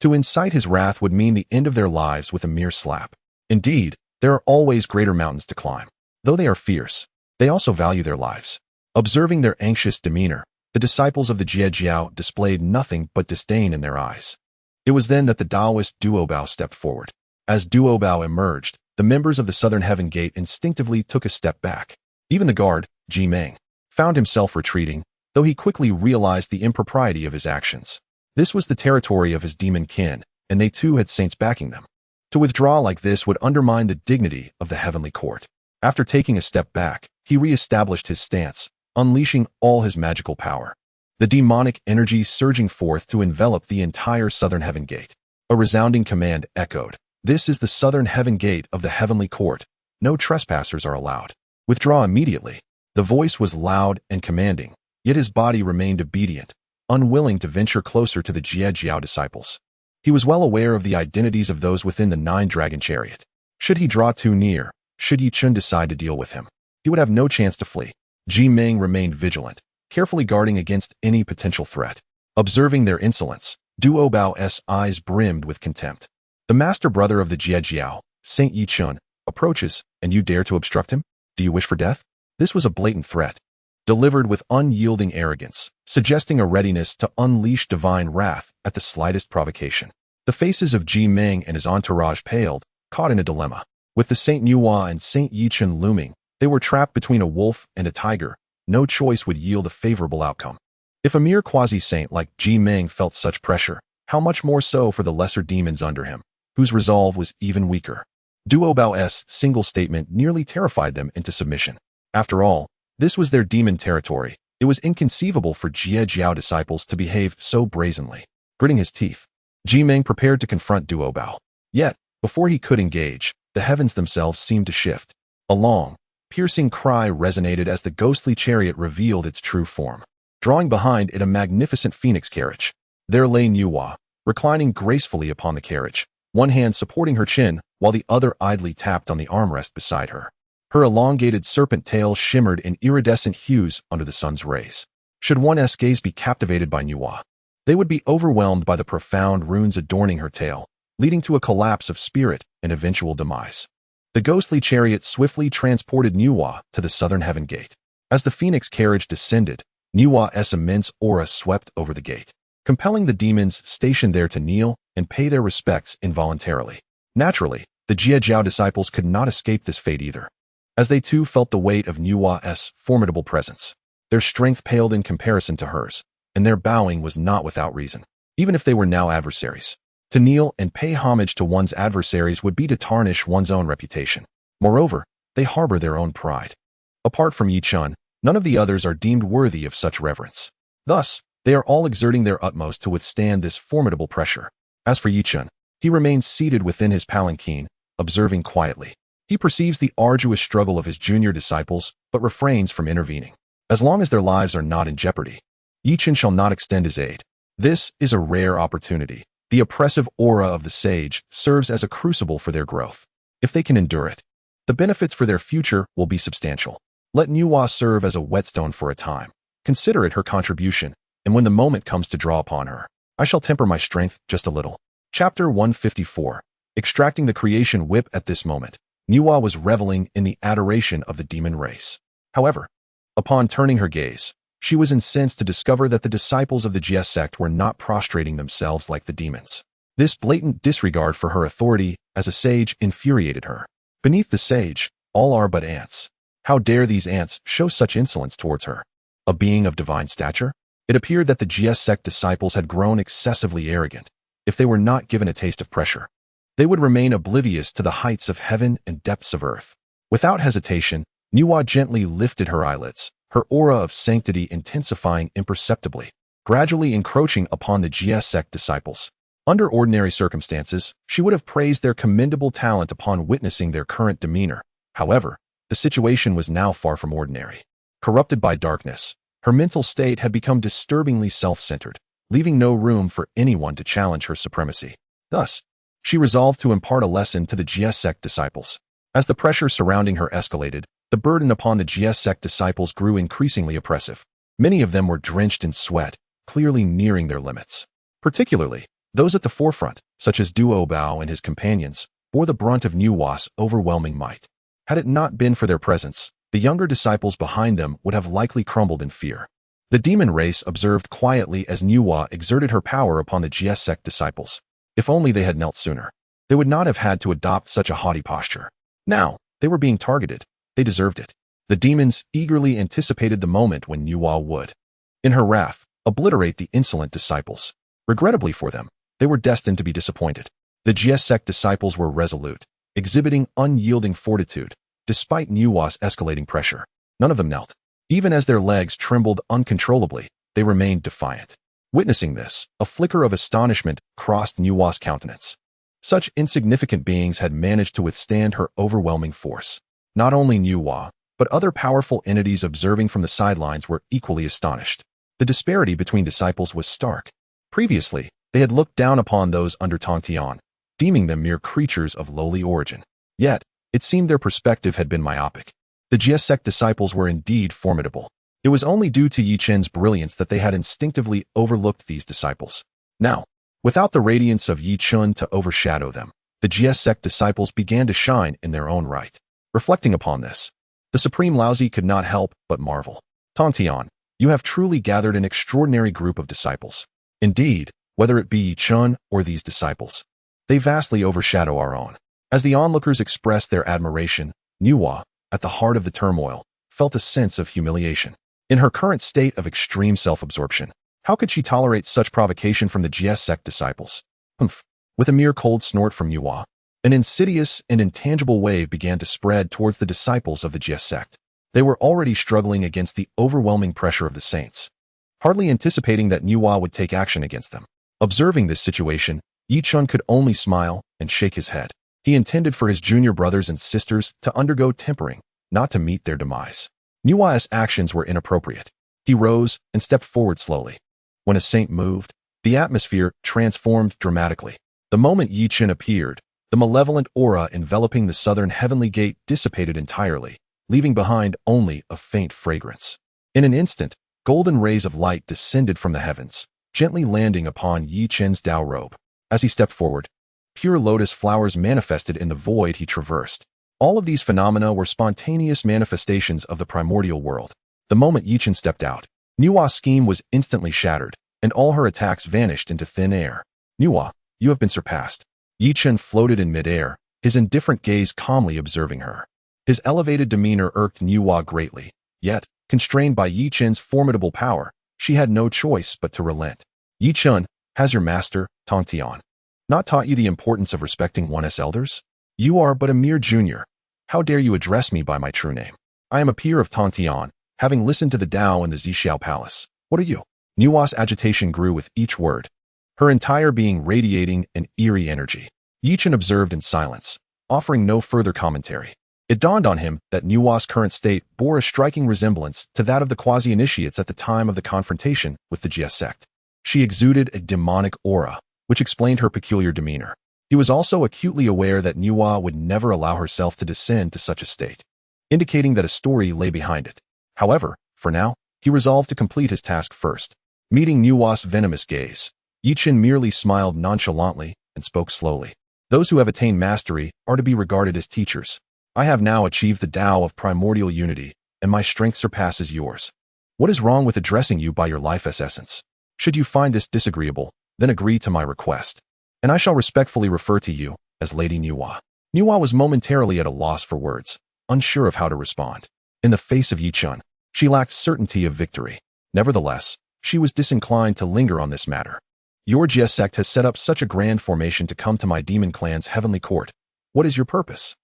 To incite his wrath would mean the end of their lives with a mere slap. Indeed, there are always greater mountains to climb. Though they are fierce, they also value their lives. Observing their anxious demeanor, the disciples of the Jie Jiao displayed nothing but disdain in their eyes. It was then that the Taoist Duobao stepped forward. As Duobao emerged, the members of the Southern Heaven Gate instinctively took a step back. Even the guard, Ji Meng, found himself retreating, though he quickly realized the impropriety of his actions. This was the territory of his demon kin, and they too had saints backing them. To withdraw like this would undermine the dignity of the heavenly court. After taking a step back, he re-established his stance, unleashing all his magical power. The demonic energy surging forth to envelop the entire Southern Heaven Gate. A resounding command echoed. This is the Southern Heaven Gate of the heavenly court. No trespassers are allowed. Withdraw immediately. The voice was loud and commanding, yet his body remained obedient, unwilling to venture closer to the Jie Jiao disciples. He was well aware of the identities of those within the 9-dragon chariot. Should he draw too near, should Yi Chun decide to deal with him, he would have no chance to flee. Ji Meng remained vigilant, carefully guarding against any potential threat. Observing their insolence, Duo Bao's eyes brimmed with contempt. The master brother of the Jie Jiao, Saint Yi Chun, approaches, and you dare to obstruct him? Do you wish for death? This was a blatant threat, delivered with unyielding arrogance, suggesting a readiness to unleash divine wrath at the slightest provocation. The faces of Ji Meng and his entourage paled, caught in a dilemma. With the Saint Nuwa and Saint Yichen looming, they were trapped between a wolf and a tiger. No choice would yield a favorable outcome. If a mere quasi-saint like Ji Ming felt such pressure, how much more so for the lesser demons under him, whose resolve was even weaker. Duo Bao's single statement nearly terrified them into submission. After all, this was their demon territory. It was inconceivable for Jie Jiao disciples to behave so brazenly. Gritting his teeth, Ji Ming prepared to confront Duo Bao. Yet, before he could engage, the heavens themselves seemed to shift. A long, piercing cry resonated as the ghostly chariot revealed its true form. Drawing behind it a magnificent phoenix carriage. There lay Nuwa, reclining gracefully upon the carriage, one hand supporting her chin, while the other idly tapped on the armrest beside her. Her elongated serpent tail shimmered in iridescent hues under the sun's rays. Should one's gaze be captivated by Nuwa, they would be overwhelmed by the profound runes adorning her tail, leading to a collapse of spirit and eventual demise. The ghostly chariot swiftly transported Nuwa to the southern heaven gate. As the phoenix carriage descended, Nuwa's immense aura swept over the gate, compelling the demons stationed there to kneel and pay their respects involuntarily. Naturally, the Jie Jiao disciples could not escape this fate either, as they too felt the weight of Nuwa's formidable presence. Their strength paled in comparison to hers, and their bowing was not without reason, even if they were now adversaries. To kneel and pay homage to one's adversaries would be to tarnish one's own reputation. Moreover, they harbor their own pride. Apart from Yi Chun, none of the others are deemed worthy of such reverence. Thus, they are all exerting their utmost to withstand this formidable pressure. As for Yi Chun, he remains seated within his palanquin, observing quietly. He perceives the arduous struggle of his junior disciples, but refrains from intervening. As long as their lives are not in jeopardy, Yi Chun shall not extend his aid. This is a rare opportunity. The oppressive aura of the sage serves as a crucible for their growth. If they can endure it, the benefits for their future will be substantial. Let Nuwa serve as a whetstone for a time. Consider it her contribution, and when the moment comes to draw upon her, I shall temper my strength just a little. Chapter 154. Extracting the creation whip. At this moment, Nuwa was reveling in the adoration of the demon race. However, upon turning her gaze, she was incensed to discover that the disciples of the Jie Sect were not prostrating themselves like the demons. This blatant disregard for her authority as a sage infuriated her. Beneath the sage, all are but ants. How dare these ants show such insolence towards her? A being of divine stature? It appeared that the Jie Sect disciples had grown excessively arrogant. If they were not given a taste of pressure, they would remain oblivious to the heights of heaven and depths of earth. Without hesitation, Nuwa gently lifted her eyelids, her aura of sanctity intensifying imperceptibly, gradually encroaching upon the Jie Sect disciples. Under ordinary circumstances, she would have praised their commendable talent upon witnessing their current demeanor. However, the situation was now far from ordinary. Corrupted by darkness, her mental state had become disturbingly self-centered, leaving no room for anyone to challenge her supremacy. Thus, she resolved to impart a lesson to the Jie Sect disciples. As the pressure surrounding her escalated, the burden upon the Jie Sect disciples grew increasingly oppressive. Many of them were drenched in sweat, clearly nearing their limits. Particularly, those at the forefront, such as Duo Bao and his companions, bore the brunt of Nuwa's overwhelming might. Had it not been for their presence, the younger disciples behind them would have likely crumbled in fear. The demon race observed quietly as Nuwa exerted her power upon the Jie Sect disciples. If only they had knelt sooner, they would not have had to adopt such a haughty posture. Now, they were being targeted. They deserved it. The demons eagerly anticipated the moment when Nuwa would, in her wrath, obliterate the insolent disciples. Regrettably for them, they were destined to be disappointed. The Jie Sect disciples were resolute, exhibiting unyielding fortitude, despite Nuwa's escalating pressure. None of them knelt. Even as their legs trembled uncontrollably, they remained defiant. Witnessing this, a flicker of astonishment crossed Nuwa's countenance. Such insignificant beings had managed to withstand her overwhelming force. Not only Nuwa, but other powerful entities observing from the sidelines were equally astonished. The disparity between disciples was stark. Previously, they had looked down upon those under Tongtian, deeming them mere creatures of lowly origin. Yet, it seemed their perspective had been myopic. The Jie Sect disciples were indeed formidable. It was only due to Yi Chen's brilliance that they had instinctively overlooked these disciples. Now, without the radiance of Yi Chun to overshadow them, the Jie Sect disciples began to shine in their own right. Reflecting upon this, the Supreme Laozi could not help but marvel. Tongtian, you have truly gathered an extraordinary group of disciples. Indeed, whether it be Yi Chun or these disciples, they vastly overshadow our own. As the onlookers expressed their admiration, Nuwa, at the heart of the turmoil, felt a sense of humiliation. In her current state of extreme self-absorption, how could she tolerate such provocation from the Jie Sect disciples? Humph. With a mere cold snort from Nuwa, an insidious and intangible wave began to spread towards the disciples of the Jie Sect. They were already struggling against the overwhelming pressure of the saints, hardly anticipating that Nuwa would take action against them. Observing this situation, Chen could only smile and shake his head. He intended for his junior brothers and sisters to undergo tempering, not to meet their demise. Nuwa's actions were inappropriate. He rose and stepped forward slowly. When a saint moved, the atmosphere transformed dramatically. The moment Chen appeared, the malevolent aura enveloping the southern heavenly gate dissipated entirely, leaving behind only a faint fragrance. In an instant, golden rays of light descended from the heavens, gently landing upon Chen's Dao robe. As he stepped forward, pure lotus flowers manifested in the void he traversed. All of these phenomena were spontaneous manifestations of the primordial world. The moment Chen stepped out, Nuwa's scheme was instantly shattered, and all her attacks vanished into thin air. Nuwa, you have been surpassed. Chen floated in midair, his indifferent gaze calmly observing her. His elevated demeanor irked Nuwa greatly, yet, constrained by Chen's formidable power, she had no choice but to relent. Chen, has your master, Tongtian, not taught you the importance of respecting one's elders? You are but a mere junior. How dare you address me by my true name? I am a peer of Tongtian, having listened to the Tao in the San Xiao palace. What are you? Nuwa's agitation grew with each word, her entire being radiating an eerie energy. Chen observed in silence, offering no further commentary. It dawned on him that Nuwa's current state bore a striking resemblance to that of the quasi-initiates at the time of the confrontation with the Jie Sect. She exuded a demonic aura, which explained her peculiar demeanor. He was also acutely aware that Nuwa would never allow herself to descend to such a state, indicating that a story lay behind it. However, for now, he resolved to complete his task first. Meeting Nuwa's venomous gaze, Chen merely smiled nonchalantly and spoke slowly. Those who have attained mastery are to be regarded as teachers. I have now achieved the Tao of primordial unity, and my strength surpasses yours. What is wrong with addressing you by your life's essence? Should you find this disagreeable, then agree to my request, and I shall respectfully refer to you as Lady Nuwa. Nuwa was momentarily at a loss for words, unsure of how to respond. In the face of Chen, she lacked certainty of victory. Nevertheless, she was disinclined to linger on this matter. Your Jie Sect has set up such a grand formation to come to my demon clan's heavenly court. What is your purpose?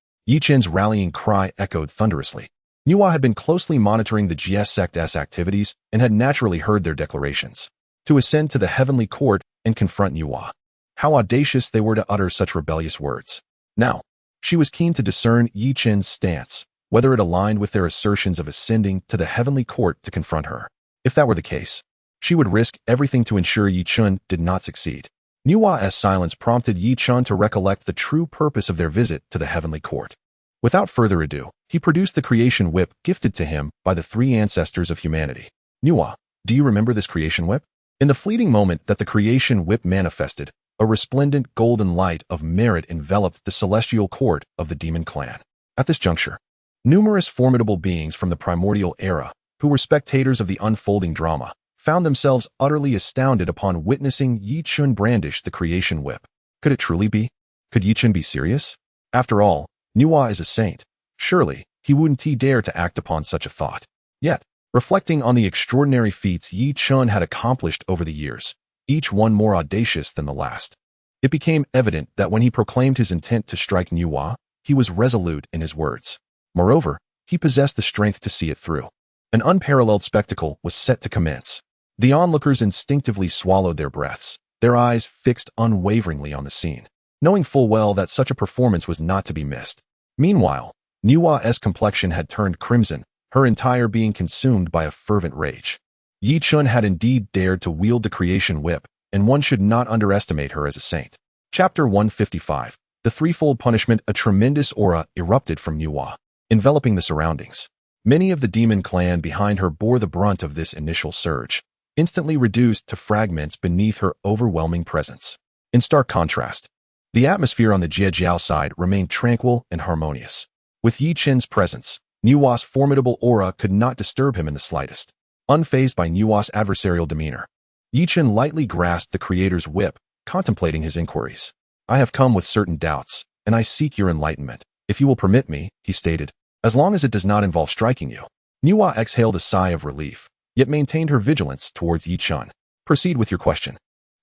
Chen's rallying cry echoed thunderously. Nuwa had been closely monitoring the Jie Sect's activities and had naturally heard their declarations. To ascend to the heavenly court and confront Nuwa. How audacious they were to utter such rebellious words. Now, she was keen to discern Chen's stance, whether it aligned with their assertions of ascending to the heavenly court to confront her. If that were the case, she would risk everything to ensure Chen did not succeed. Nuwa's silence prompted Chen to recollect the true purpose of their visit to the heavenly court. Without further ado, he produced the creation whip gifted to him by the three ancestors of humanity. Nuwa, do you remember this creation whip? In the fleeting moment that the creation whip manifested, a resplendent golden light of merit enveloped the celestial court of the demon clan. At this juncture, numerous formidable beings from the primordial era, who were spectators of the unfolding drama, found themselves utterly astounded upon witnessing Chen brandish the creation whip. Could it truly be? Could Chen be serious? After all, Nuwa is a saint. Surely, he wouldn't dare to act upon such a thought. Yet, reflecting on the extraordinary feats Chen had accomplished over the years, each one more audacious than the last, it became evident that when he proclaimed his intent to strike Nuwa, he was resolute in his words. Moreover, he possessed the strength to see it through. An unparalleled spectacle was set to commence. The onlookers instinctively swallowed their breaths, their eyes fixed unwaveringly on the scene, knowing full well that such a performance was not to be missed. Meanwhile, Nuwa's complexion had turned crimson, her entire being consumed by a fervent rage. Chen had indeed dared to wield the creation whip, and one should not underestimate her as a saint. Chapter 155. The Threefold Punishment. A tremendous aura erupted from Nuwa, enveloping the surroundings. Many of the demon clan behind her bore the brunt of this initial surge, instantly reduced to fragments beneath her overwhelming presence. In stark contrast, the atmosphere on the Jie side remained tranquil and harmonious. With Chen's presence, Nuwa's formidable aura could not disturb him in the slightest. Unfazed by Nuwa's adversarial demeanor, Chen lightly grasped the creator's whip, contemplating his inquiries. I have come with certain doubts, and I seek your enlightenment. If you will permit me, he stated, as long as it does not involve striking you. Nuwa exhaled a sigh of relief, yet maintained her vigilance towards Yi Chun. Proceed with your question.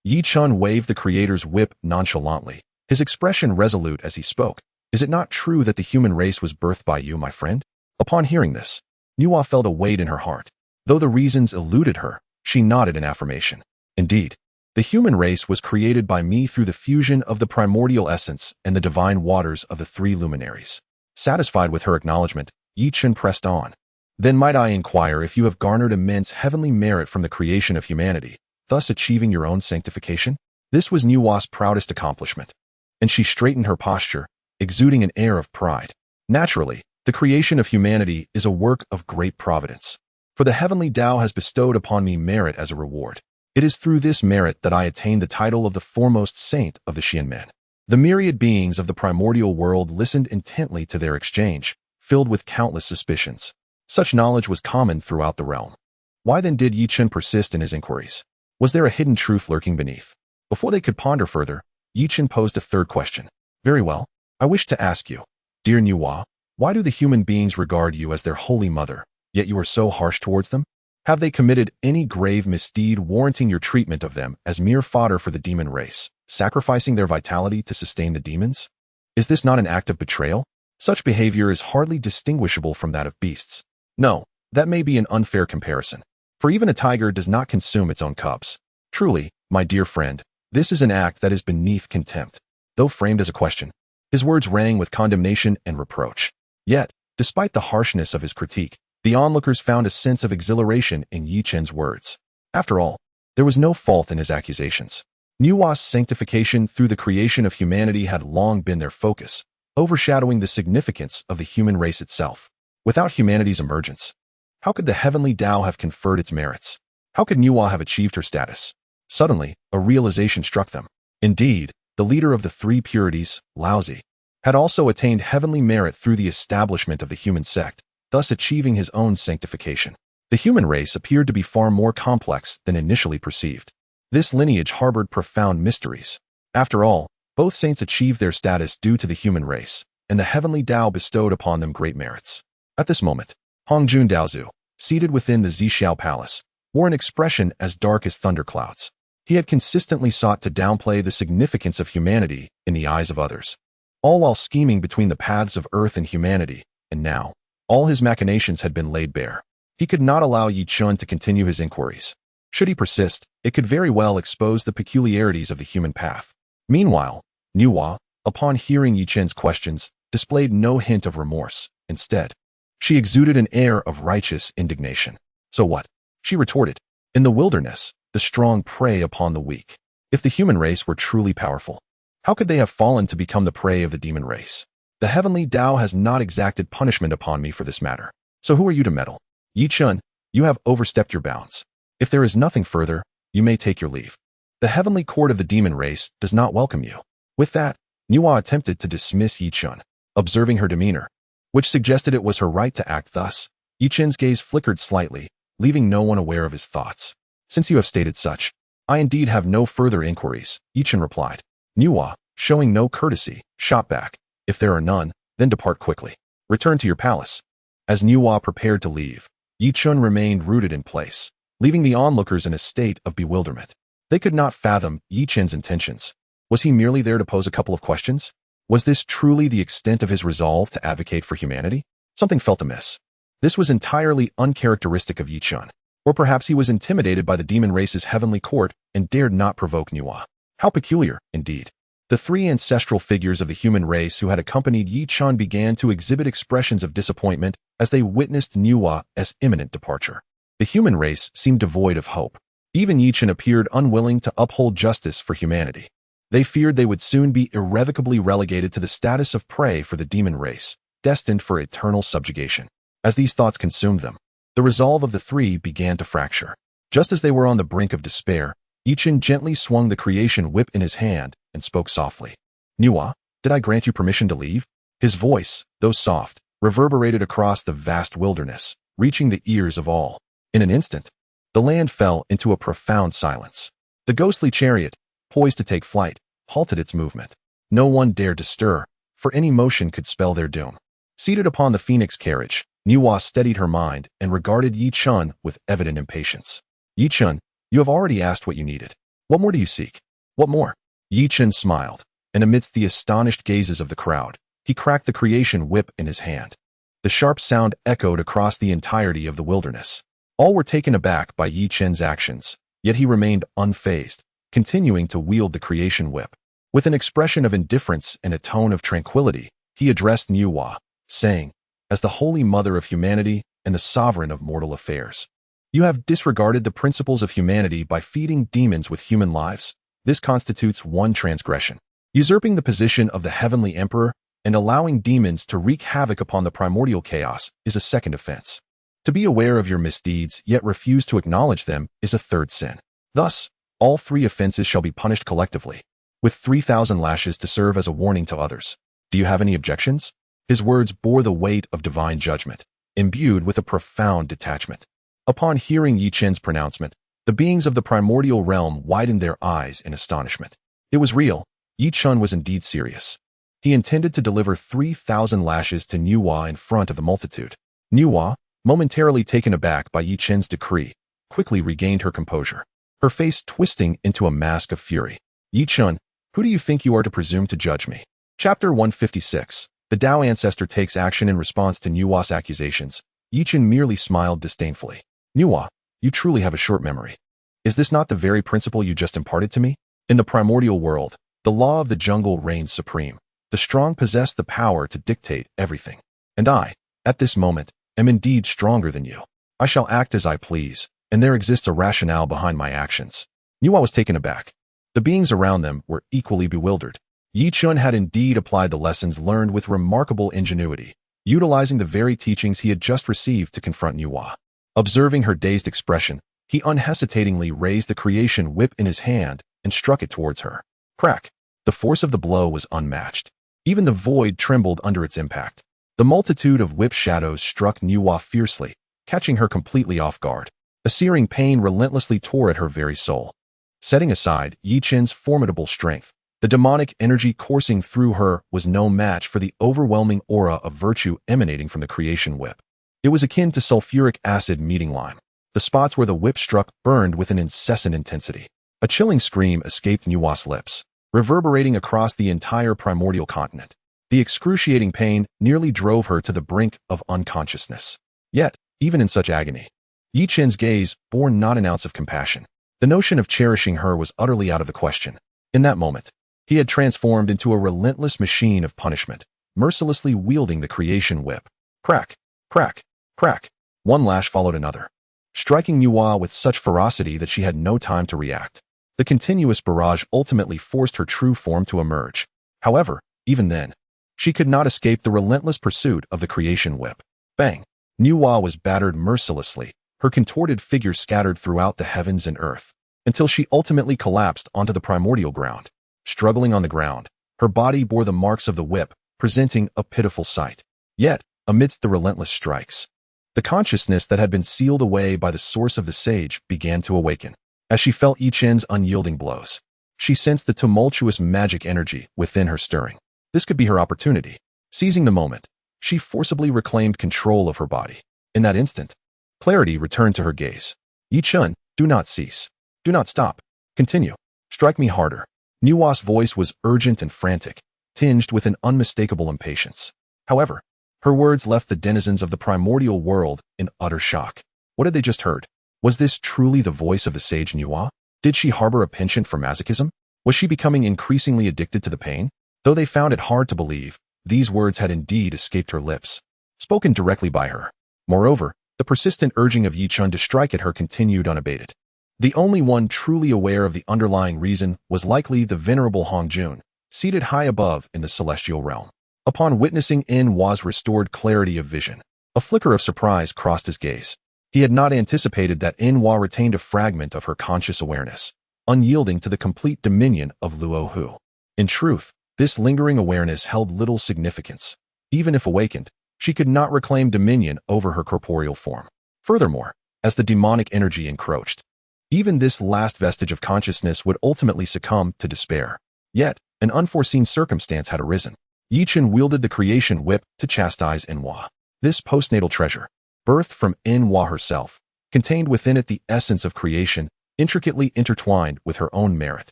Yi Chun waved the creator's whip nonchalantly, his expression resolute as he spoke. Is it not true that the human race was birthed by you, my friend? Upon hearing this, Nuwa felt a weight in her heart. Though the reasons eluded her, she nodded in affirmation. Indeed, the human race was created by me through the fusion of the primordial essence and the divine waters of the three luminaries. Satisfied with her acknowledgement, Yi Chun pressed on. Then might I inquire if you have garnered immense heavenly merit from the creation of humanity, thus achieving your own sanctification? This was Nuwa's proudest accomplishment, and she straightened her posture, exuding an air of pride. Naturally, the creation of humanity is a work of great providence, for the heavenly Tao has bestowed upon me merit as a reward. It is through this merit that I attained the title of the foremost saint of the Xianmen. The myriad beings of the primordial world listened intently to their exchange, filled with countless suspicions. Such knowledge was common throughout the realm. Why then did Yi Chun persist in his inquiries? Was there a hidden truth lurking beneath? Before they could ponder further, Yi Chun posed a third question. Very well. I wish to ask you, dear Nuwa, why do the human beings regard you as their holy mother, yet you are so harsh towards them? Have they committed any grave misdeed warranting your treatment of them as mere fodder for the demon race, sacrificing their vitality to sustain the demons? Is this not an act of betrayal? Such behavior is hardly distinguishable from that of beasts. No, that may be an unfair comparison, for even a tiger does not consume its own cubs. Truly, my dear friend, this is an act that is beneath contempt. Though framed as a question, his words rang with condemnation and reproach. Yet, despite the harshness of his critique, the onlookers found a sense of exhilaration in Yi Chun's words. After all, there was no fault in his accusations. Nuwa's sanctification through the creation of humanity had long been their focus, overshadowing the significance of the human race itself. Without humanity's emergence, how could the heavenly Tao have conferred its merits? How could Nuwa have achieved her status? Suddenly, a realization struck them. Indeed, the leader of the three purities, Laozi, had also attained heavenly merit through the establishment of the human sect, thus achieving his own sanctification. The human race appeared to be far more complex than initially perceived. This lineage harbored profound mysteries. After all, both saints achieved their status due to the human race, and the heavenly Tao bestowed upon them great merits. At this moment, Hongjun Daozu, seated within the San Xiao palace, wore an expression as dark as thunderclouds. He had consistently sought to downplay the significance of humanity in the eyes of others, all while scheming between the paths of earth and humanity, and now, all his machinations had been laid bare. He could not allow Yi Chun to continue his inquiries. Should he persist, it could very well expose the peculiarities of the human path. Meanwhile, Nuwa, upon hearing Yi Chun's questions, displayed no hint of remorse. Instead, she exuded an air of righteous indignation. So what? She retorted. In the wilderness, the strong prey upon the weak. If the human race were truly powerful, how could they have fallen to become the prey of the demon race? The heavenly Tao has not exacted punishment upon me for this matter. So who are you to meddle? Yi Chun, you have overstepped your bounds. If there is nothing further, you may take your leave. The heavenly court of the demon race does not welcome you. With that, Nuwa attempted to dismiss Yi Chun, observing her demeanor, which suggested it was her right to act thus. Yi Chun's gaze flickered slightly, leaving no one aware of his thoughts. Since you have stated such, I indeed have no further inquiries, Yi Chun replied. Nuwa, showing no courtesy, shot back. If there are none, then depart quickly. Return to your palace. As Nuwa prepared to leave, Yi Chun remained rooted in place, leaving the onlookers in a state of bewilderment. They could not fathom Yi Chun's intentions. Was he merely there to pose a couple of questions? Was this truly the extent of his resolve to advocate for humanity? Something felt amiss. This was entirely uncharacteristic of Yi Chun. Or perhaps he was intimidated by the demon race's heavenly court and dared not provoke Nuwa. How peculiar, indeed. The three ancestral figures of the human race who had accompanied Yi Chun began to exhibit expressions of disappointment as they witnessed Nuwa's imminent departure. The human race seemed devoid of hope. Even Yi Chun appeared unwilling to uphold justice for humanity. They feared they would soon be irrevocably relegated to the status of prey for the demon race, destined for eternal subjugation. As these thoughts consumed them, the resolve of the three began to fracture. Just as they were on the brink of despair, Yi Chun gently swung the creation whip in his hand and spoke softly. Nuwa, did I grant you permission to leave? His voice, though soft, reverberated across the vast wilderness, reaching the ears of all. In an instant, the land fell into a profound silence. The ghostly chariot, poised to take flight, halted its movement. No one dared to stir, for any motion could spell their doom. Seated upon the phoenix carriage, Niwa steadied her mind and regarded Yi Chun with evident impatience. Yi Chun, you have already asked what you needed. What more do you seek? What more? Yi Chun smiled, and amidst the astonished gazes of the crowd, he cracked the creation whip in his hand. The sharp sound echoed across the entirety of the wilderness. All were taken aback by Yi Chun's actions, yet he remained unfazed, continuing to wield the creation whip. With an expression of indifference and a tone of tranquility, he addressed Niwa, saying, as the holy mother of humanity and the sovereign of mortal affairs, you have disregarded the principles of humanity by feeding demons with human lives. This constitutes one transgression. Usurping the position of the heavenly emperor and allowing demons to wreak havoc upon the primordial chaos is a second offense. To be aware of your misdeeds yet refuse to acknowledge them is a third sin. Thus, all three offenses shall be punished collectively, with 3,000 lashes to serve as a warning to others. Do you have any objections? His words bore the weight of divine judgment, imbued with a profound detachment. Upon hearing Yi Chen's pronouncement, the beings of the primordial realm widened their eyes in astonishment. It was real. Yi Chun was indeed serious. He intended to deliver 3,000 lashes to Niwa in front of the multitude. Niwa, momentarily taken aback by Yi Chen's decree, quickly regained her composure, her face twisting into a mask of fury. Yi Chun, who do you think you are to presume to judge me? Chapter 156. The Tao ancestor takes action in response to Niwa's accusations. Yi Chun merely smiled disdainfully. Niwa, you truly have a short memory. Is this not the very principle you just imparted to me? In the primordial world, the law of the jungle reigns supreme. The strong possess the power to dictate everything. And I, at this moment, am indeed stronger than you. I shall act as I please, and there exists a rationale behind my actions. Niwa was taken aback. The beings around them were equally bewildered. Yi Chun had indeed applied the lessons learned with remarkable ingenuity, utilizing the very teachings he had just received to confront Niwa. Observing her dazed expression, he unhesitatingly raised the creation whip in his hand and struck it towards her. Crack! The force of the blow was unmatched. Even the void trembled under its impact. The multitude of whip shadows struck Niwa fiercely, catching her completely off guard. A searing pain relentlessly tore at her very soul. Setting aside Yi Chen's formidable strength, the demonic energy coursing through her was no match for the overwhelming aura of virtue emanating from the creation whip. It was akin to sulfuric acid meeting lime. The spots where the whip struck burned with an incessant intensity. A chilling scream escaped Niwa's lips, reverberating across the entire primordial continent. The excruciating pain nearly drove her to the brink of unconsciousness. Yet, even in such agony, Yi Chen's gaze bore not an ounce of compassion. The notion of cherishing her was utterly out of the question. In that moment, he had transformed into a relentless machine of punishment, mercilessly wielding the creation whip. Crack, crack, crack. One lash followed another, striking Niwa with such ferocity that she had no time to react. The continuous barrage ultimately forced her true form to emerge. However, even then, she could not escape the relentless pursuit of the creation whip. Bang! Niwa was battered mercilessly, her contorted figure scattered throughout the heavens and earth, until she ultimately collapsed onto the primordial ground. Struggling on the ground, her body bore the marks of the whip, presenting a pitiful sight. Yet, amidst the relentless strikes, the consciousness that had been sealed away by the source of the sage began to awaken. As she felt Yi Chen's unyielding blows, she sensed the tumultuous magic energy within her stirring. This could be her opportunity. Seizing the moment, she forcibly reclaimed control of her body. In that instant, clarity returned to her gaze. Yi Chun, do not cease. Do not stop. Continue. Strike me harder. Niwa's voice was urgent and frantic, tinged with an unmistakable impatience. However, her words left the denizens of the primordial world in utter shock. What had they just heard? Was this truly the voice of the sage Niwa? Did she harbor a penchant for masochism? Was she becoming increasingly addicted to the pain? Though they found it hard to believe, these words had indeed escaped her lips, spoken directly by her. Moreover, the persistent urging of Yi Chun to strike at her continued unabated. The only one truly aware of the underlying reason was likely the venerable Hong Jun, seated high above in the celestial realm. Upon witnessing Niwa's restored clarity of vision, a flicker of surprise crossed his gaze. He had not anticipated that Niwa retained a fragment of her conscious awareness, unyielding to the complete dominion of Luo Hu. In truth, this lingering awareness held little significance. Even if awakened, she could not reclaim dominion over her corporeal form. Furthermore, as the demonic energy encroached, even this last vestige of consciousness would ultimately succumb to despair. Yet, an unforeseen circumstance had arisen. Chen wielded the creation whip to chastise Enhua. This postnatal treasure, birthed from Enhua herself, contained within it the essence of creation, intricately intertwined with her own merit.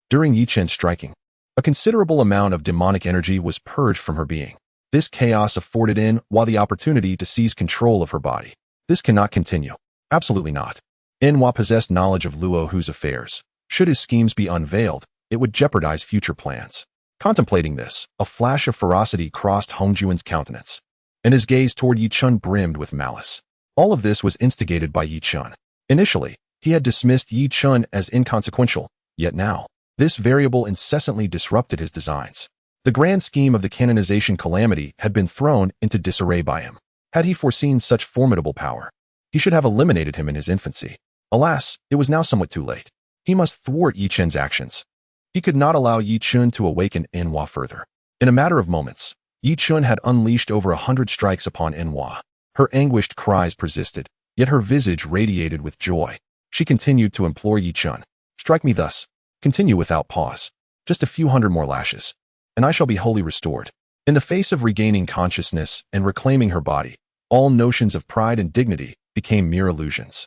During Chen's striking, a considerable amount of demonic energy was purged from her being. This chaos afforded Enhua the opportunity to seize control of her body. This cannot continue. Absolutely not. Enhua possessed knowledge of Luo Hu's affairs. Should his schemes be unveiled, it would jeopardize future plans. Contemplating this, a flash of ferocity crossed Hongjuan's countenance, and his gaze toward Chen brimmed with malice. All of this was instigated by Chen. Initially, he had dismissed Chen as inconsequential, yet now, this variable incessantly disrupted his designs. The grand scheme of the canonization calamity had been thrown into disarray by him. Had he foreseen such formidable power, he should have eliminated him in his infancy. Alas, it was now somewhat too late. He must thwart Chen's actions. He could not allow Chen to awaken Enhua further. In a matter of moments, Chen had unleashed over 100 strikes upon Enhua. Her anguished cries persisted, yet her visage radiated with joy. She continued to implore Chen, "Strike me thus. Continue without pause. Just a few hundred more lashes, and I shall be wholly restored." In the face of regaining consciousness and reclaiming her body, all notions of pride and dignity became mere illusions.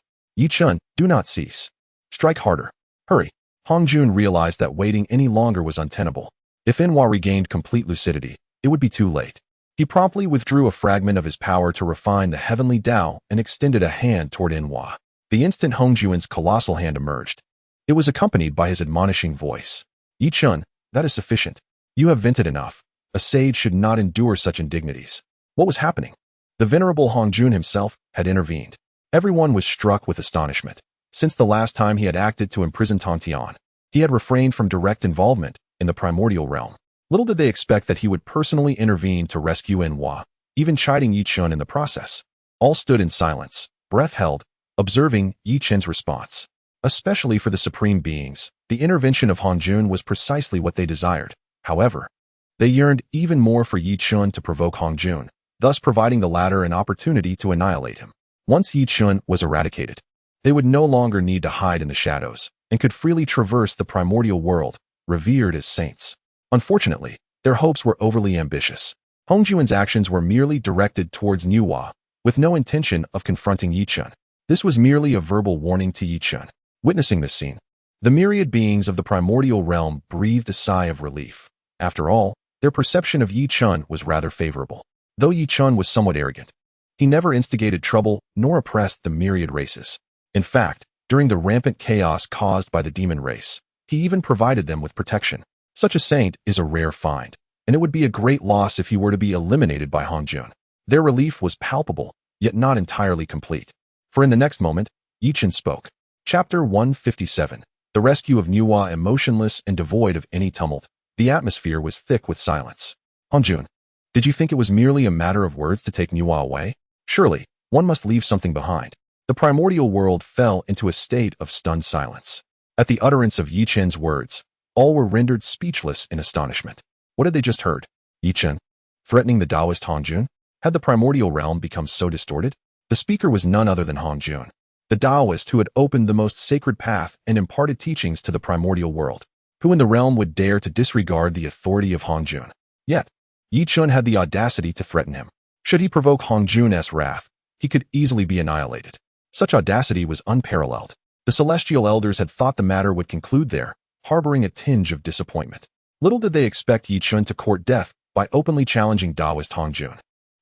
Chen, do not cease. Strike harder. Hurry. Hongjun realized that waiting any longer was untenable. If Enhua regained complete lucidity, it would be too late. He promptly withdrew a fragment of his power to refine the heavenly Tao and extended a hand toward Enhua. The instant Hongjuan's colossal hand emerged, it was accompanied by his admonishing voice. "Chen, that is sufficient. You have vented enough. A sage should not endure such indignities." What was happening? The venerable Hongjun himself had intervened. Everyone was struck with astonishment. Since the last time he had acted to imprison Tongtian, he had refrained from direct involvement in the primordial realm. Little did they expect that he would personally intervene to rescue Enhua, even chiding Chen in the process. All stood in silence, breath held, observing Chen's response. Especially for the supreme beings, the intervention of Hongjun was precisely what they desired. However, they yearned even more for Chen to provoke Hongjun, thus providing the latter an opportunity to annihilate him. Once Chen was eradicated, they would no longer need to hide in the shadows and could freely traverse the primordial world, revered as saints. Unfortunately, their hopes were overly ambitious. Hongjuan's actions were merely directed towards Enhua, with no intention of confronting Chen. This was merely a verbal warning to Chen. Witnessing this scene, the myriad beings of the primordial realm breathed a sigh of relief. After all, their perception of Chen was rather favorable. Though Chen was somewhat arrogant, he never instigated trouble nor oppressed the myriad races. In fact, during the rampant chaos caused by the demon race, he even provided them with protection. Such a saint is a rare find, and it would be a great loss if he were to be eliminated by Hongjun. Their relief was palpable, yet not entirely complete. For in the next moment, Chen spoke. Chapter 157. The rescue of Enhua. Emotionless and devoid of any tumult, the atmosphere was thick with silence. "Hongjun, did you think it was merely a matter of words to take Enhua away? Surely, one must leave something behind." The primordial world fell into a state of stunned silence. At the utterance of Chen's words, all were rendered speechless in astonishment. What had they just heard? Chen threatening the Taoist Hongjun? Had the primordial realm become so distorted? The speaker was none other than Hongjun, the Taoist who had opened the most sacred path and imparted teachings to the primordial world. Who in the realm would dare to disregard the authority of Hongjun? Yet, Chen had the audacity to threaten him. Should he provoke Hongjun's wrath, he could easily be annihilated. Such audacity was unparalleled. The celestial elders had thought the matter would conclude there, harboring a tinge of disappointment. Little did they expect Chen to court death by openly challenging Taoist Hongjun.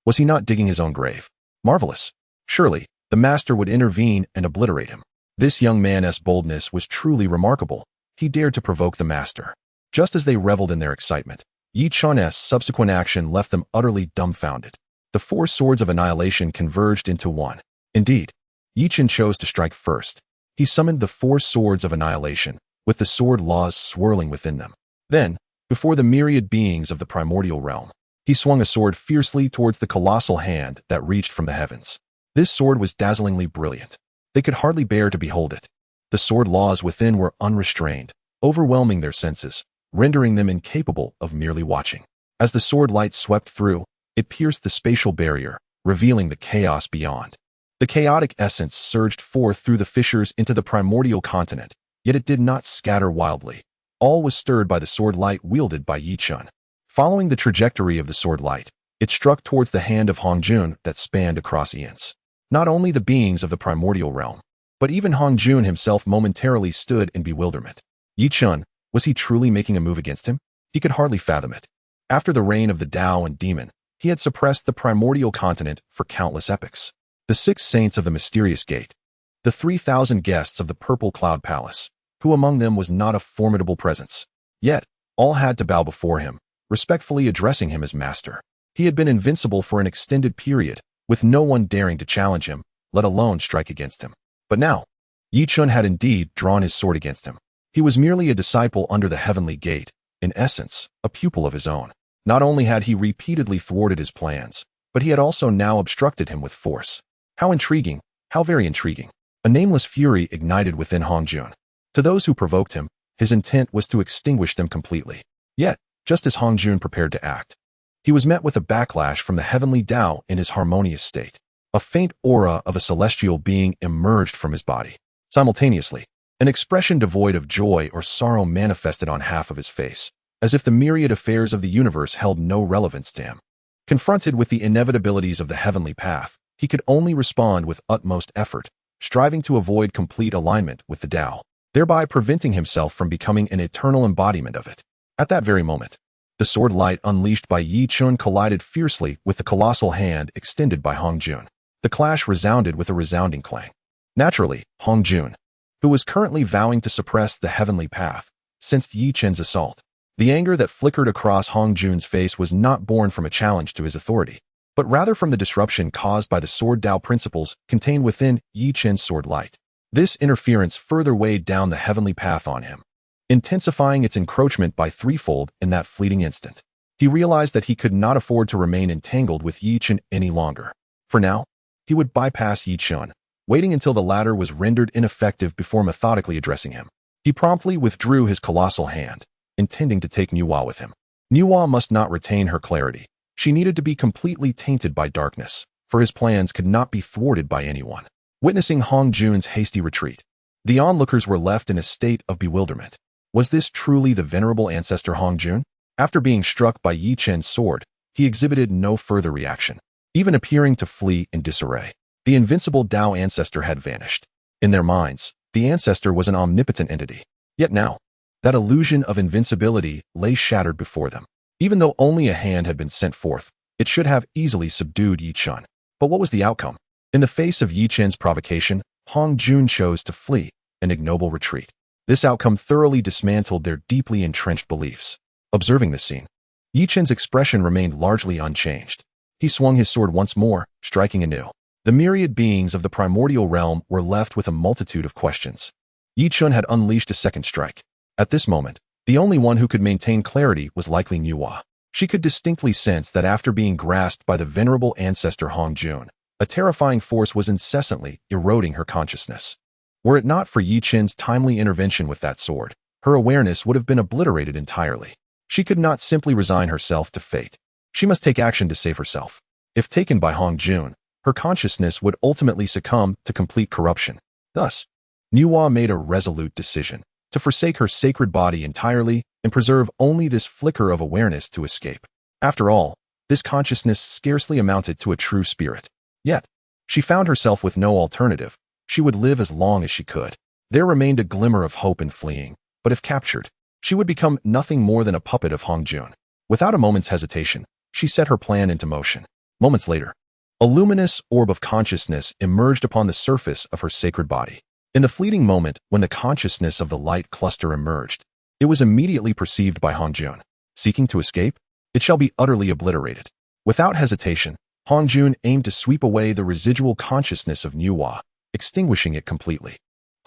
Was he not digging his own grave? Marvelous. Surely, the master would intervene and obliterate him. This young man's boldness was truly remarkable. He dared to provoke the master. Just as they reveled in their excitement, Chen's subsequent action left them utterly dumbfounded. The four swords of annihilation converged into one. Indeed, Chen chose to strike first. He summoned the four swords of annihilation, with the sword laws swirling within them. Then, before the myriad beings of the primordial realm, he swung a sword fiercely towards the colossal hand that reached from the heavens. This sword was dazzlingly brilliant. They could hardly bear to behold it. The sword laws within were unrestrained, overwhelming their senses, rendering them incapable of merely watching. As the sword light swept through, it pierced the spatial barrier, revealing the chaos beyond. The chaotic essence surged forth through the fissures into the primordial continent, yet it did not scatter wildly. All was stirred by the sword light wielded by Chen. Following the trajectory of the sword light, it struck towards the hand of Hongjun that spanned across eons. Not only the beings of the primordial realm, but even Hongjun himself momentarily stood in bewilderment. Yi Chun, was he truly making a move against him? He could hardly fathom it. After the reign of the Tao and Demon, he had suppressed the primordial continent for countless epochs. The 6 saints of the mysterious gate, the 3,000 guests of the Purple Cloud Palace, who among them was not a formidable presence. Yet, all had to bow before him, respectfully addressing him as master. He had been invincible for an extended period, with no one daring to challenge him, let alone strike against him. But now, Yi Chun had indeed drawn his sword against him. He was merely a disciple under the heavenly gate, in essence, a pupil of his own. Not only had he repeatedly thwarted his plans, but he had also now obstructed him with force. How intriguing, how very intriguing. A nameless fury ignited within Hongjun. To those who provoked him, his intent was to extinguish them completely. Yet, just as Hongjun prepared to act, he was met with a backlash from the heavenly Tao in his harmonious state. A faint aura of a celestial being emerged from his body. Simultaneously, an expression devoid of joy or sorrow manifested on half of his face, as if the myriad affairs of the universe held no relevance to him. Confronted with the inevitabilities of the heavenly path, he could only respond with utmost effort, striving to avoid complete alignment with the Tao, thereby preventing himself from becoming an eternal embodiment of it. At that very moment, the sword light unleashed by Yi Chun collided fiercely with the colossal hand extended by Hongjun. The clash resounded with a resounding clang. Naturally, Hongjun, who was currently vowing to suppress the heavenly path, sensed Yi Chun's assault. The anger that flickered across Hongjun's face was not born from a challenge to his authority, but rather from the disruption caused by the sword Tao principles contained within Yi Chun's sword light. This interference further weighed down the heavenly path on him, intensifying its encroachment by threefold in that fleeting instant. He realized that he could not afford to remain entangled with Yi Chun any longer. For now, he would bypass Yi Chun, waiting until the latter was rendered ineffective before methodically addressing him. He promptly withdrew his colossal hand, intending to take Nuwa with him. Nuwa must not retain her clarity. She needed to be completely tainted by darkness, for his plans could not be thwarted by anyone. Witnessing Hongjun's hasty retreat, the onlookers were left in a state of bewilderment. Was this truly the venerable ancestor Hongjun? After being struck by Yi Chun's sword, he exhibited no further reaction, even appearing to flee in disarray. The invincible Tao ancestor had vanished. In their minds, the ancestor was an omnipotent entity. Yet now, that illusion of invincibility lay shattered before them. Even though only a hand had been sent forth, it should have easily subdued Yi Chun. But what was the outcome? In the face of Yi Chun's provocation, Hongjun chose to flee, an ignoble retreat. This outcome thoroughly dismantled their deeply entrenched beliefs. Observing this scene, Yi Chun's expression remained largely unchanged. He swung his sword once more, striking anew. The myriad beings of the primordial realm were left with a multitude of questions. Yi Chun had unleashed a second strike. At this moment, the only one who could maintain clarity was likely Nuwa. She could distinctly sense that after being grasped by the venerable ancestor Hongjun, a terrifying force was incessantly eroding her consciousness. Were it not for Yi Chun's timely intervention with that sword, her awareness would have been obliterated entirely. She could not simply resign herself to fate. She must take action to save herself. If taken by Hongjun, her consciousness would ultimately succumb to complete corruption. Thus, Nuwa made a resolute decision to forsake her sacred body entirely and preserve only this flicker of awareness to escape. After all, this consciousness scarcely amounted to a true spirit. Yet, she found herself with no alternative. She would live as long as she could. There remained a glimmer of hope in fleeing, but if captured, she would become nothing more than a puppet of Hongjun. Without a moment's hesitation, she set her plan into motion. Moments later, a luminous orb of consciousness emerged upon the surface of her sacred body. In the fleeting moment when the consciousness of the light cluster emerged, it was immediately perceived by Hongjun. Seeking to escape, it shall be utterly obliterated. Without hesitation, Hongjun aimed to sweep away the residual consciousness of Nuwa, extinguishing it completely.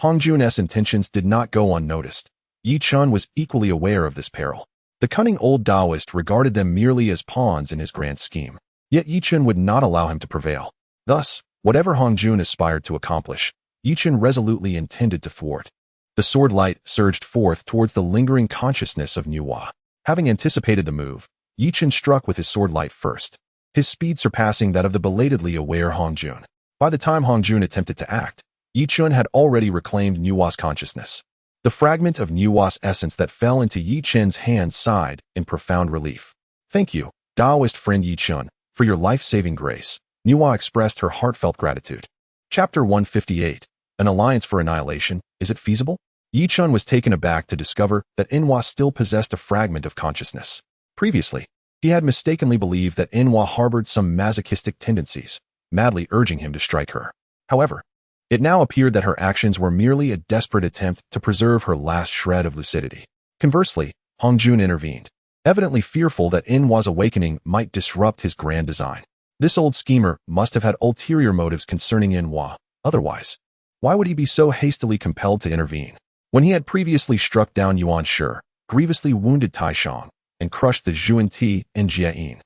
Hongjun's intentions did not go unnoticed. Yi Chun was equally aware of this peril. The cunning old Taoist regarded them merely as pawns in his grand scheme. Yet Yi Chun would not allow him to prevail. Thus, whatever Hongjun aspired to accomplish, Yi Chun resolutely intended to thwart. The sword light surged forth towards the lingering consciousness of Nuwa. Having anticipated the move, Yi Chun struck with his sword light first, his speed surpassing that of the belatedly aware Hongjun. By the time Hongjun attempted to act, Yi Chun had already reclaimed Nuwa's consciousness. The fragment of Nuwa's essence that fell into Yi Chun's hand sighed in profound relief. Thank you, Taoist friend Yi Chun, for your life-saving grace. Nuwa expressed her heartfelt gratitude. Chapter 158. An Alliance for Annihilation, is it feasible? Yi Chun was taken aback to discover that Inwa still possessed a fragment of consciousness. Previously, he had mistakenly believed that Inwa harbored some masochistic tendencies, madly urging him to strike her. However, it now appeared that her actions were merely a desperate attempt to preserve her last shred of lucidity. Conversely, Hongjun intervened, evidently fearful that Inwa's awakening might disrupt his grand design. This old schemer must have had ulterior motives concerning Inwa. Otherwise, why would he be so hastily compelled to intervene? When he had previously struck down Yuan Shi, grievously wounded Taishang, and crushed the Zhuan Ti and Jie,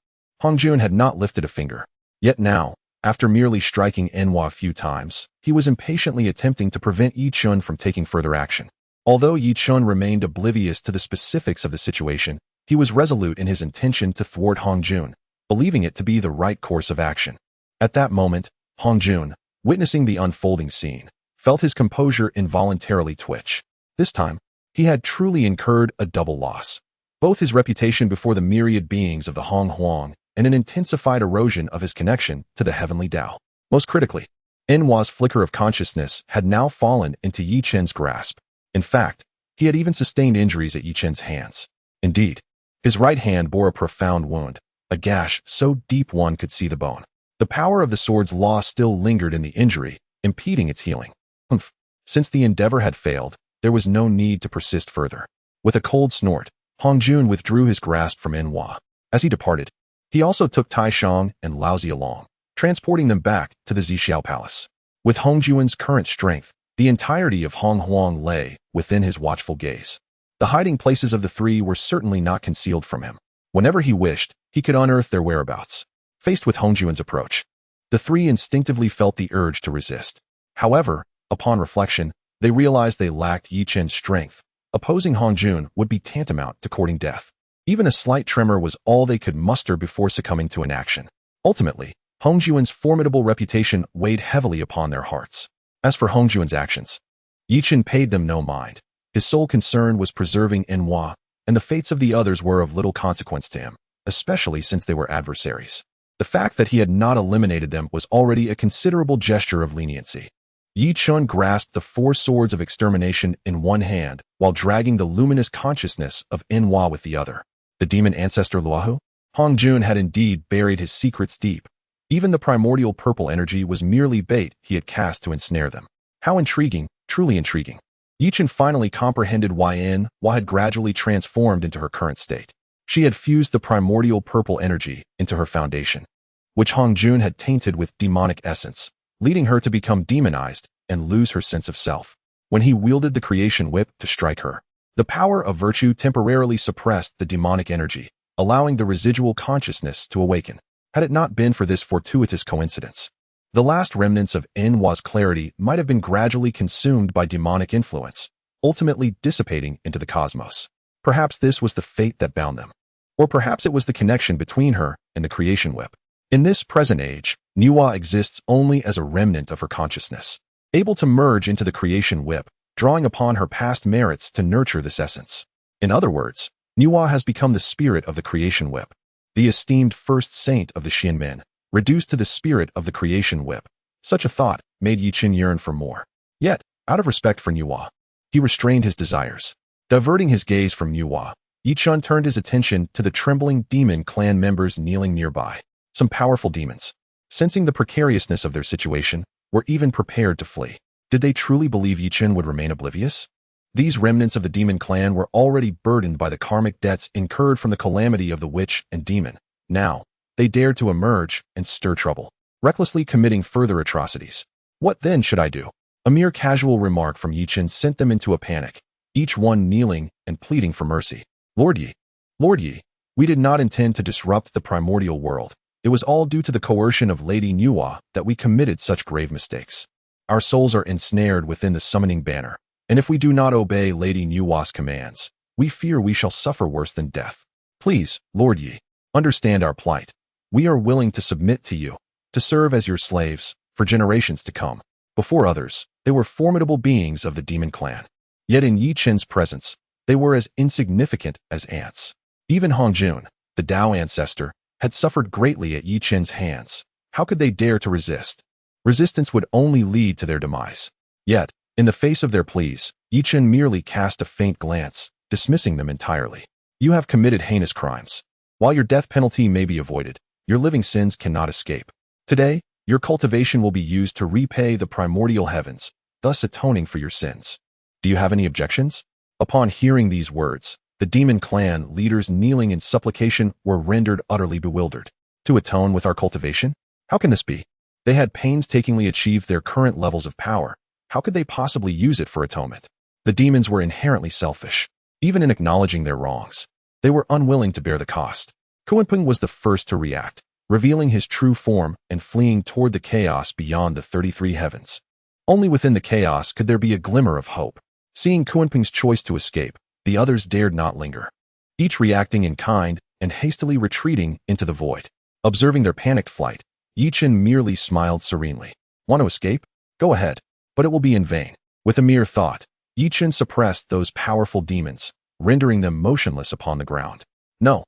Hongjun had not lifted a finger. Yet now, after merely striking Inwa a few times, he was impatiently attempting to prevent Yi Chun from taking further action. Although Yi Chun remained oblivious to the specifics of the situation, he was resolute in his intention to thwart Hongjun, believing it to be the right course of action. At that moment, Hongjun, witnessing the unfolding scene, felt his composure involuntarily twitch. This time, he had truly incurred a double loss. Both his reputation before the myriad beings of the Hong Huang and an intensified erosion of his connection to the heavenly Tao. Most critically, Inwa's flicker of consciousness had now fallen into Yi Chen's grasp. In fact, he had even sustained injuries at Yi Chen's hands. Indeed, his right hand bore a profound wound, a gash so deep one could see the bone. The power of the sword's law still lingered in the injury, impeding its healing. Since the endeavor had failed, there was no need to persist further. With a cold snort, Hongjun withdrew his grasp from Inwa. As he departed, he also took Taishang and Laozi along, transporting them back to the San Xiao Palace. With Hongjuan's current strength, the entirety of Hong Huang lay within his watchful gaze. The hiding places of the three were certainly not concealed from him. Whenever he wished, he could unearth their whereabouts. Faced with Hongjuan's approach, the three instinctively felt the urge to resist. However, upon reflection, they realized they lacked Yi Chen's strength. Opposing Hongjun would be tantamount to courting death. Even a slight tremor was all they could muster before succumbing to inaction. Ultimately, Hongjuan's formidable reputation weighed heavily upon their hearts. As for Hongjuan's actions, Yi Chen paid them no mind. His sole concern was preserving Inwa, and the fates of the others were of little consequence to him, especially since they were adversaries. The fact that he had not eliminated them was already a considerable gesture of leniency. Yi Chun grasped the four swords of extermination in one hand while dragging the luminous consciousness of Inwa with the other. The demon ancestor Luohu? Hongjun had indeed buried his secrets deep. Even the primordial purple energy was merely bait he had cast to ensnare them. How intriguing, truly intriguing. Yi Chen finally comprehended why Inwa had gradually transformed into her current state. She had fused the primordial purple energy into her foundation, which Hongjun had tainted with demonic essence, leading her to become demonized and lose her sense of self. When he wielded the creation whip to strike her, the power of virtue temporarily suppressed the demonic energy, allowing the residual consciousness to awaken. Had it not been for this fortuitous coincidence, the last remnants of Inwa's clarity might have been gradually consumed by demonic influence, ultimately dissipating into the cosmos. Perhaps this was the fate that bound them. Or perhaps it was the connection between her and the creation whip. In this present age, Nuwa exists only as a remnant of her consciousness, able to merge into the creation whip, drawing upon her past merits to nurture this essence. In other words, Nuwa has become the spirit of the creation whip, the esteemed first saint of the Xianmen, reduced to the spirit of the creation whip. Such a thought made Yi Chen yearn for more. Yet, out of respect for Nuwa, he restrained his desires. Diverting his gaze from Nuwa, Yi Chen turned his attention to the trembling demon clan members kneeling nearby. Some powerful demons, sensing the precariousness of their situation, were even prepared to flee. Did they truly believe Yi Chen would remain oblivious? These remnants of the demon clan were already burdened by the karmic debts incurred from the calamity of the witch and demon. Now, they dared to emerge and stir trouble, recklessly committing further atrocities. What then should I do? A mere casual remark from Yi Chen sent them into a panic, each one kneeling and pleading for mercy. Lord Yi, we did not intend to disrupt the primordial world. It was all due to the coercion of Lady Nuwa that we committed such grave mistakes. Our souls are ensnared within the summoning banner, and if we do not obey Lady Nuwa's commands, we fear we shall suffer worse than death. Please, Lord Yi, understand our plight. We are willing to submit to you, to serve as your slaves, for generations to come. Before others, they were formidable beings of the demon clan. Yet in Yi Chen's presence, they were as insignificant as ants. Even Hongjun, the Tao ancestor, had suffered greatly at Yi Chen's hands. How could they dare to resist? Resistance would only lead to their demise. Yet, in the face of their pleas, Yi Chen merely cast a faint glance, dismissing them entirely. You have committed heinous crimes. While your death penalty may be avoided, your living sins cannot escape. Today, your cultivation will be used to repay the primordial heavens, thus atoning for your sins. Do you have any objections? Upon hearing these words, the demon clan leaders kneeling in supplication were rendered utterly bewildered. To atone with our cultivation? How can this be? They had painstakingly achieved their current levels of power. How could they possibly use it for atonement? The demons were inherently selfish. Even in acknowledging their wrongs, they were unwilling to bear the cost. Kunpeng was the first to react, revealing his true form and fleeing toward the chaos beyond the 33 heavens. Only within the chaos could there be a glimmer of hope. Seeing Kunpeng's choice to escape, the others dared not linger, each reacting in kind and hastily retreating into the void. Observing their panicked flight, Yi Chen merely smiled serenely. Want to escape? Go ahead, but it will be in vain. With a mere thought, Yi Chen suppressed those powerful demons, rendering them motionless upon the ground. No,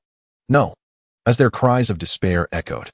no. As their cries of despair echoed,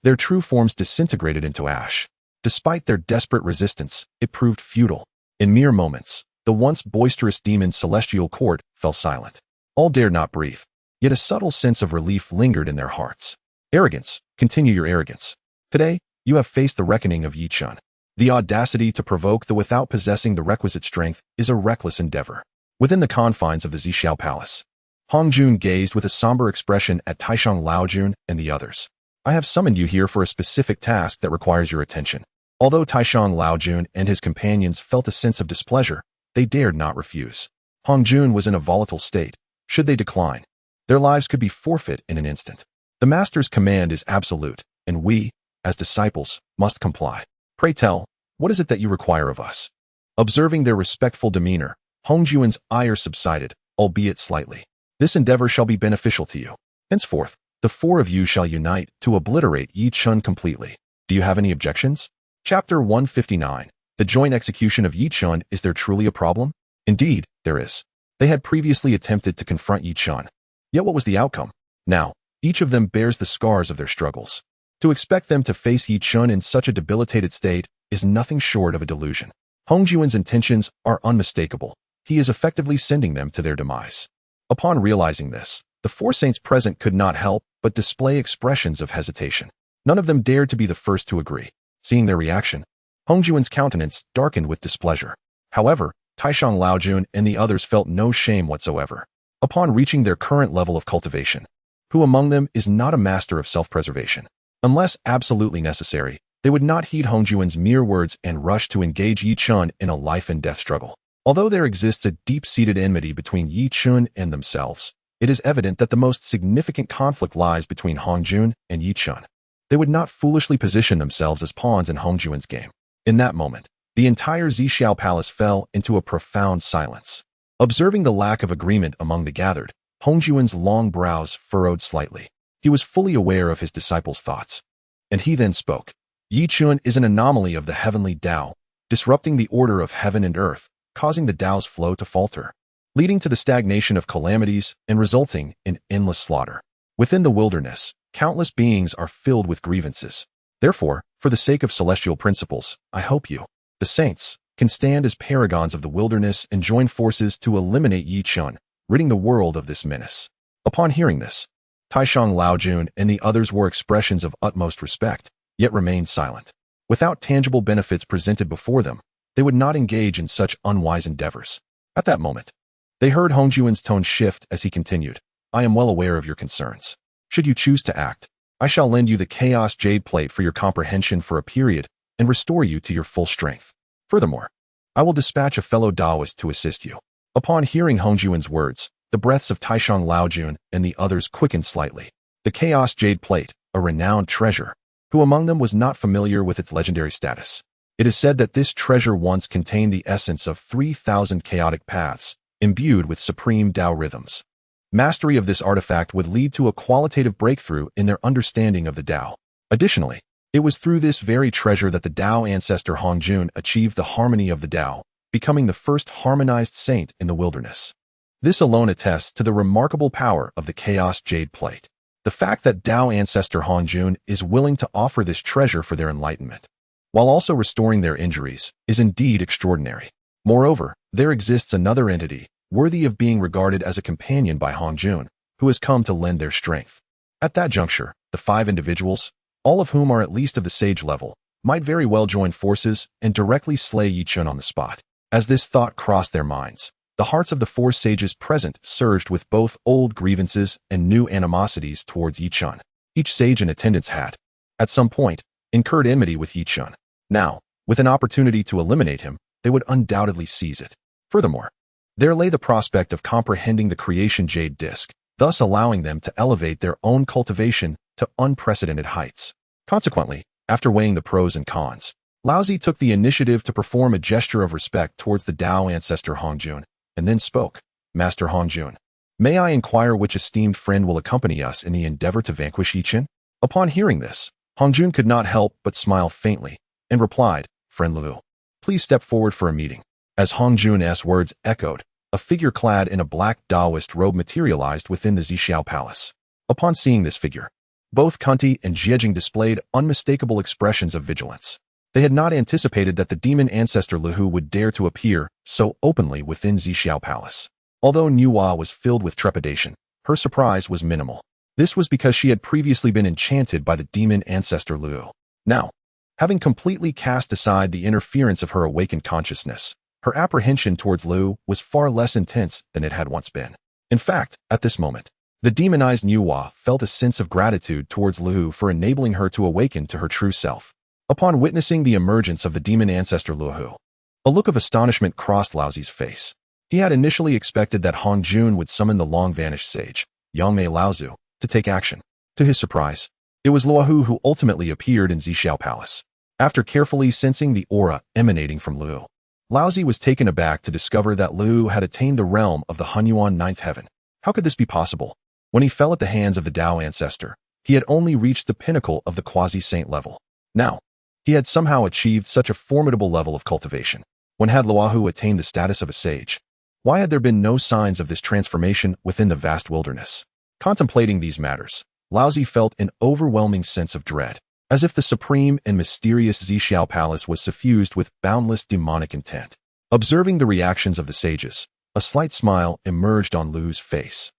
their true forms disintegrated into ash. Despite their desperate resistance, it proved futile. In mere moments, the once boisterous demon celestial court fell silent. All dared not breathe, yet a subtle sense of relief lingered in their hearts. Arrogance, continue your arrogance. Today, you have faced the reckoning of Yi Chen. The audacity to provoke the without possessing the requisite strength is a reckless endeavor. Within the confines of the San Xiao palace, Hongjun gazed with a somber expression at Taishang Laojun and the others. I have summoned you here for a specific task that requires your attention. Although Taishang Laojun and his companions felt a sense of displeasure, they dared not refuse. Hongjun was in a volatile state. Should they decline, their lives could be forfeit in an instant. The master's command is absolute, and we, as disciples, must comply. Pray tell, what is it that you require of us? Observing their respectful demeanor, Hongjun's ire subsided, albeit slightly. This endeavor shall be beneficial to you. Henceforth, the four of you shall unite to obliterate Yi Chen completely. Do you have any objections? Chapter 159. The joint execution of Yi Chen. Is there truly a problem? Indeed, there is. They had previously attempted to confront Yi Chen. Yet what was the outcome? Now, each of them bears the scars of their struggles. To expect them to face Yi Chen in such a debilitated state is nothing short of a delusion. Hongjun's intentions are unmistakable. He is effectively sending them to their demise. Upon realizing this, the four saints present could not help but display expressions of hesitation. None of them dared to be the first to agree. Seeing their reaction, Hongjun's countenance darkened with displeasure. However, Taishang Laojun and the others felt no shame whatsoever. Upon reaching their current level of cultivation, who among them is not a master of self-preservation? Unless absolutely necessary, they would not heed Hongjun's mere words and rush to engage Yi Chen in a life-and-death struggle. Although there exists a deep-seated enmity between Yi Chen and themselves, it is evident that the most significant conflict lies between Hongjun and Yi Chen. They would not foolishly position themselves as pawns in Hongjun's game. In that moment, the entire San Xiao palace fell into a profound silence. Observing the lack of agreement among the gathered, Hongjun's long brows furrowed slightly. He was fully aware of his disciples' thoughts. And he then spoke. Yi Chen is an anomaly of the heavenly Tao, disrupting the order of heaven and earth, causing the Tao's flow to falter, leading to the stagnation of calamities and resulting in endless slaughter. Within the wilderness, countless beings are filled with grievances. Therefore, for the sake of celestial principles, I hope you, the saints, can stand as paragons of the wilderness and join forces to eliminate Yi Chen, ridding the world of this menace. Upon hearing this, Taishang Laojun and the others wore expressions of utmost respect, yet remained silent. Without tangible benefits presented before them, they would not engage in such unwise endeavors. At that moment, they heard Hongjun's tone shift as he continued. I am well aware of your concerns. Should you choose to act, I shall lend you the Chaos Jade Plate for your comprehension for a period and restore you to your full strength. Furthermore, I will dispatch a fellow Taoist to assist you. Upon hearing Hongjun's words, the breaths of Taishang Laojun and the others quickened slightly. The Chaos Jade Plate, a renowned treasure, who among them was not familiar with its legendary status? It is said that this treasure once contained the essence of 3,000 chaotic paths, imbued with supreme Tao rhythms. Mastery of this artifact would lead to a qualitative breakthrough in their understanding of the Tao. Additionally, it was through this very treasure that the Tao ancestor Hongjun achieved the harmony of the Tao, becoming the first harmonized saint in the wilderness. This alone attests to the remarkable power of the Chaos Jade Plate. The fact that Dao ancestor Hongjun is willing to offer this treasure for their enlightenment, while also restoring their injuries, is indeed extraordinary. Moreover, there exists another entity, worthy of being regarded as a companion by Hongjun, who has come to lend their strength. At that juncture, the 5 individuals, all of whom are at least of the sage level, might very well join forces and directly slay Yi Chun on the spot. As this thought crossed their minds, the hearts of the 4 sages present surged with both old grievances and new animosities towards Yi Chun. Each sage in attendance had, at some point, incurred enmity with Yi Chun. Now, with an opportunity to eliminate him, they would undoubtedly seize it. Furthermore, there lay the prospect of comprehending the creation jade disc, thus allowing them to elevate their own cultivation to unprecedented heights. Consequently, after weighing the pros and cons, Laozi took the initiative to perform a gesture of respect towards the Dao ancestor Hongjun, and then spoke. Master Hongjun, may I inquire which esteemed friend will accompany us in the endeavor to vanquish Yi Chun? Upon hearing this, Hongjun could not help but smile faintly, and replied, Friend Lu, please step forward for a meeting. As Hongjun's words echoed, a figure clad in a black Daoist robe materialized within the San Xiao palace. Upon seeing this figure, both Kunti and Jiejing displayed unmistakable expressions of vigilance. They had not anticipated that the demon ancestor Lihu would dare to appear so openly within San Xiao palace. Although Nuwa was filled with trepidation, her surprise was minimal. This was because she had previously been enchanted by the demon ancestor Liu. Now, having completely cast aside the interference of her awakened consciousness, her apprehension towards Liu was far less intense than it had once been. In fact, at this moment, the demonized Nuwa felt a sense of gratitude towards Liu for enabling her to awaken to her true self. Upon witnessing the emergence of the demon ancestor Liu, a look of astonishment crossed Laozi's face. He had initially expected that Hongjun would summon the long-vanished sage, Yangmei Laozu, to take action. To his surprise, it was Luohu who ultimately appeared in San Xiao Palace. After carefully sensing the aura emanating from Liu, Laozi was taken aback to discover that Liu had attained the realm of the Hunyuan ninth heaven. How could this be possible? When he fell at the hands of the Dao ancestor, he had only reached the pinnacle of the quasi-saint level. Now, he had somehow achieved such a formidable level of cultivation. When had Luohu attained the status of a sage? Why had there been no signs of this transformation within the vast wilderness? Contemplating these matters, Laozi felt an overwhelming sense of dread, as if the supreme and mysterious San Xiao Palace was suffused with boundless demonic intent. Observing the reactions of the sages, a slight smile emerged on Lu's face.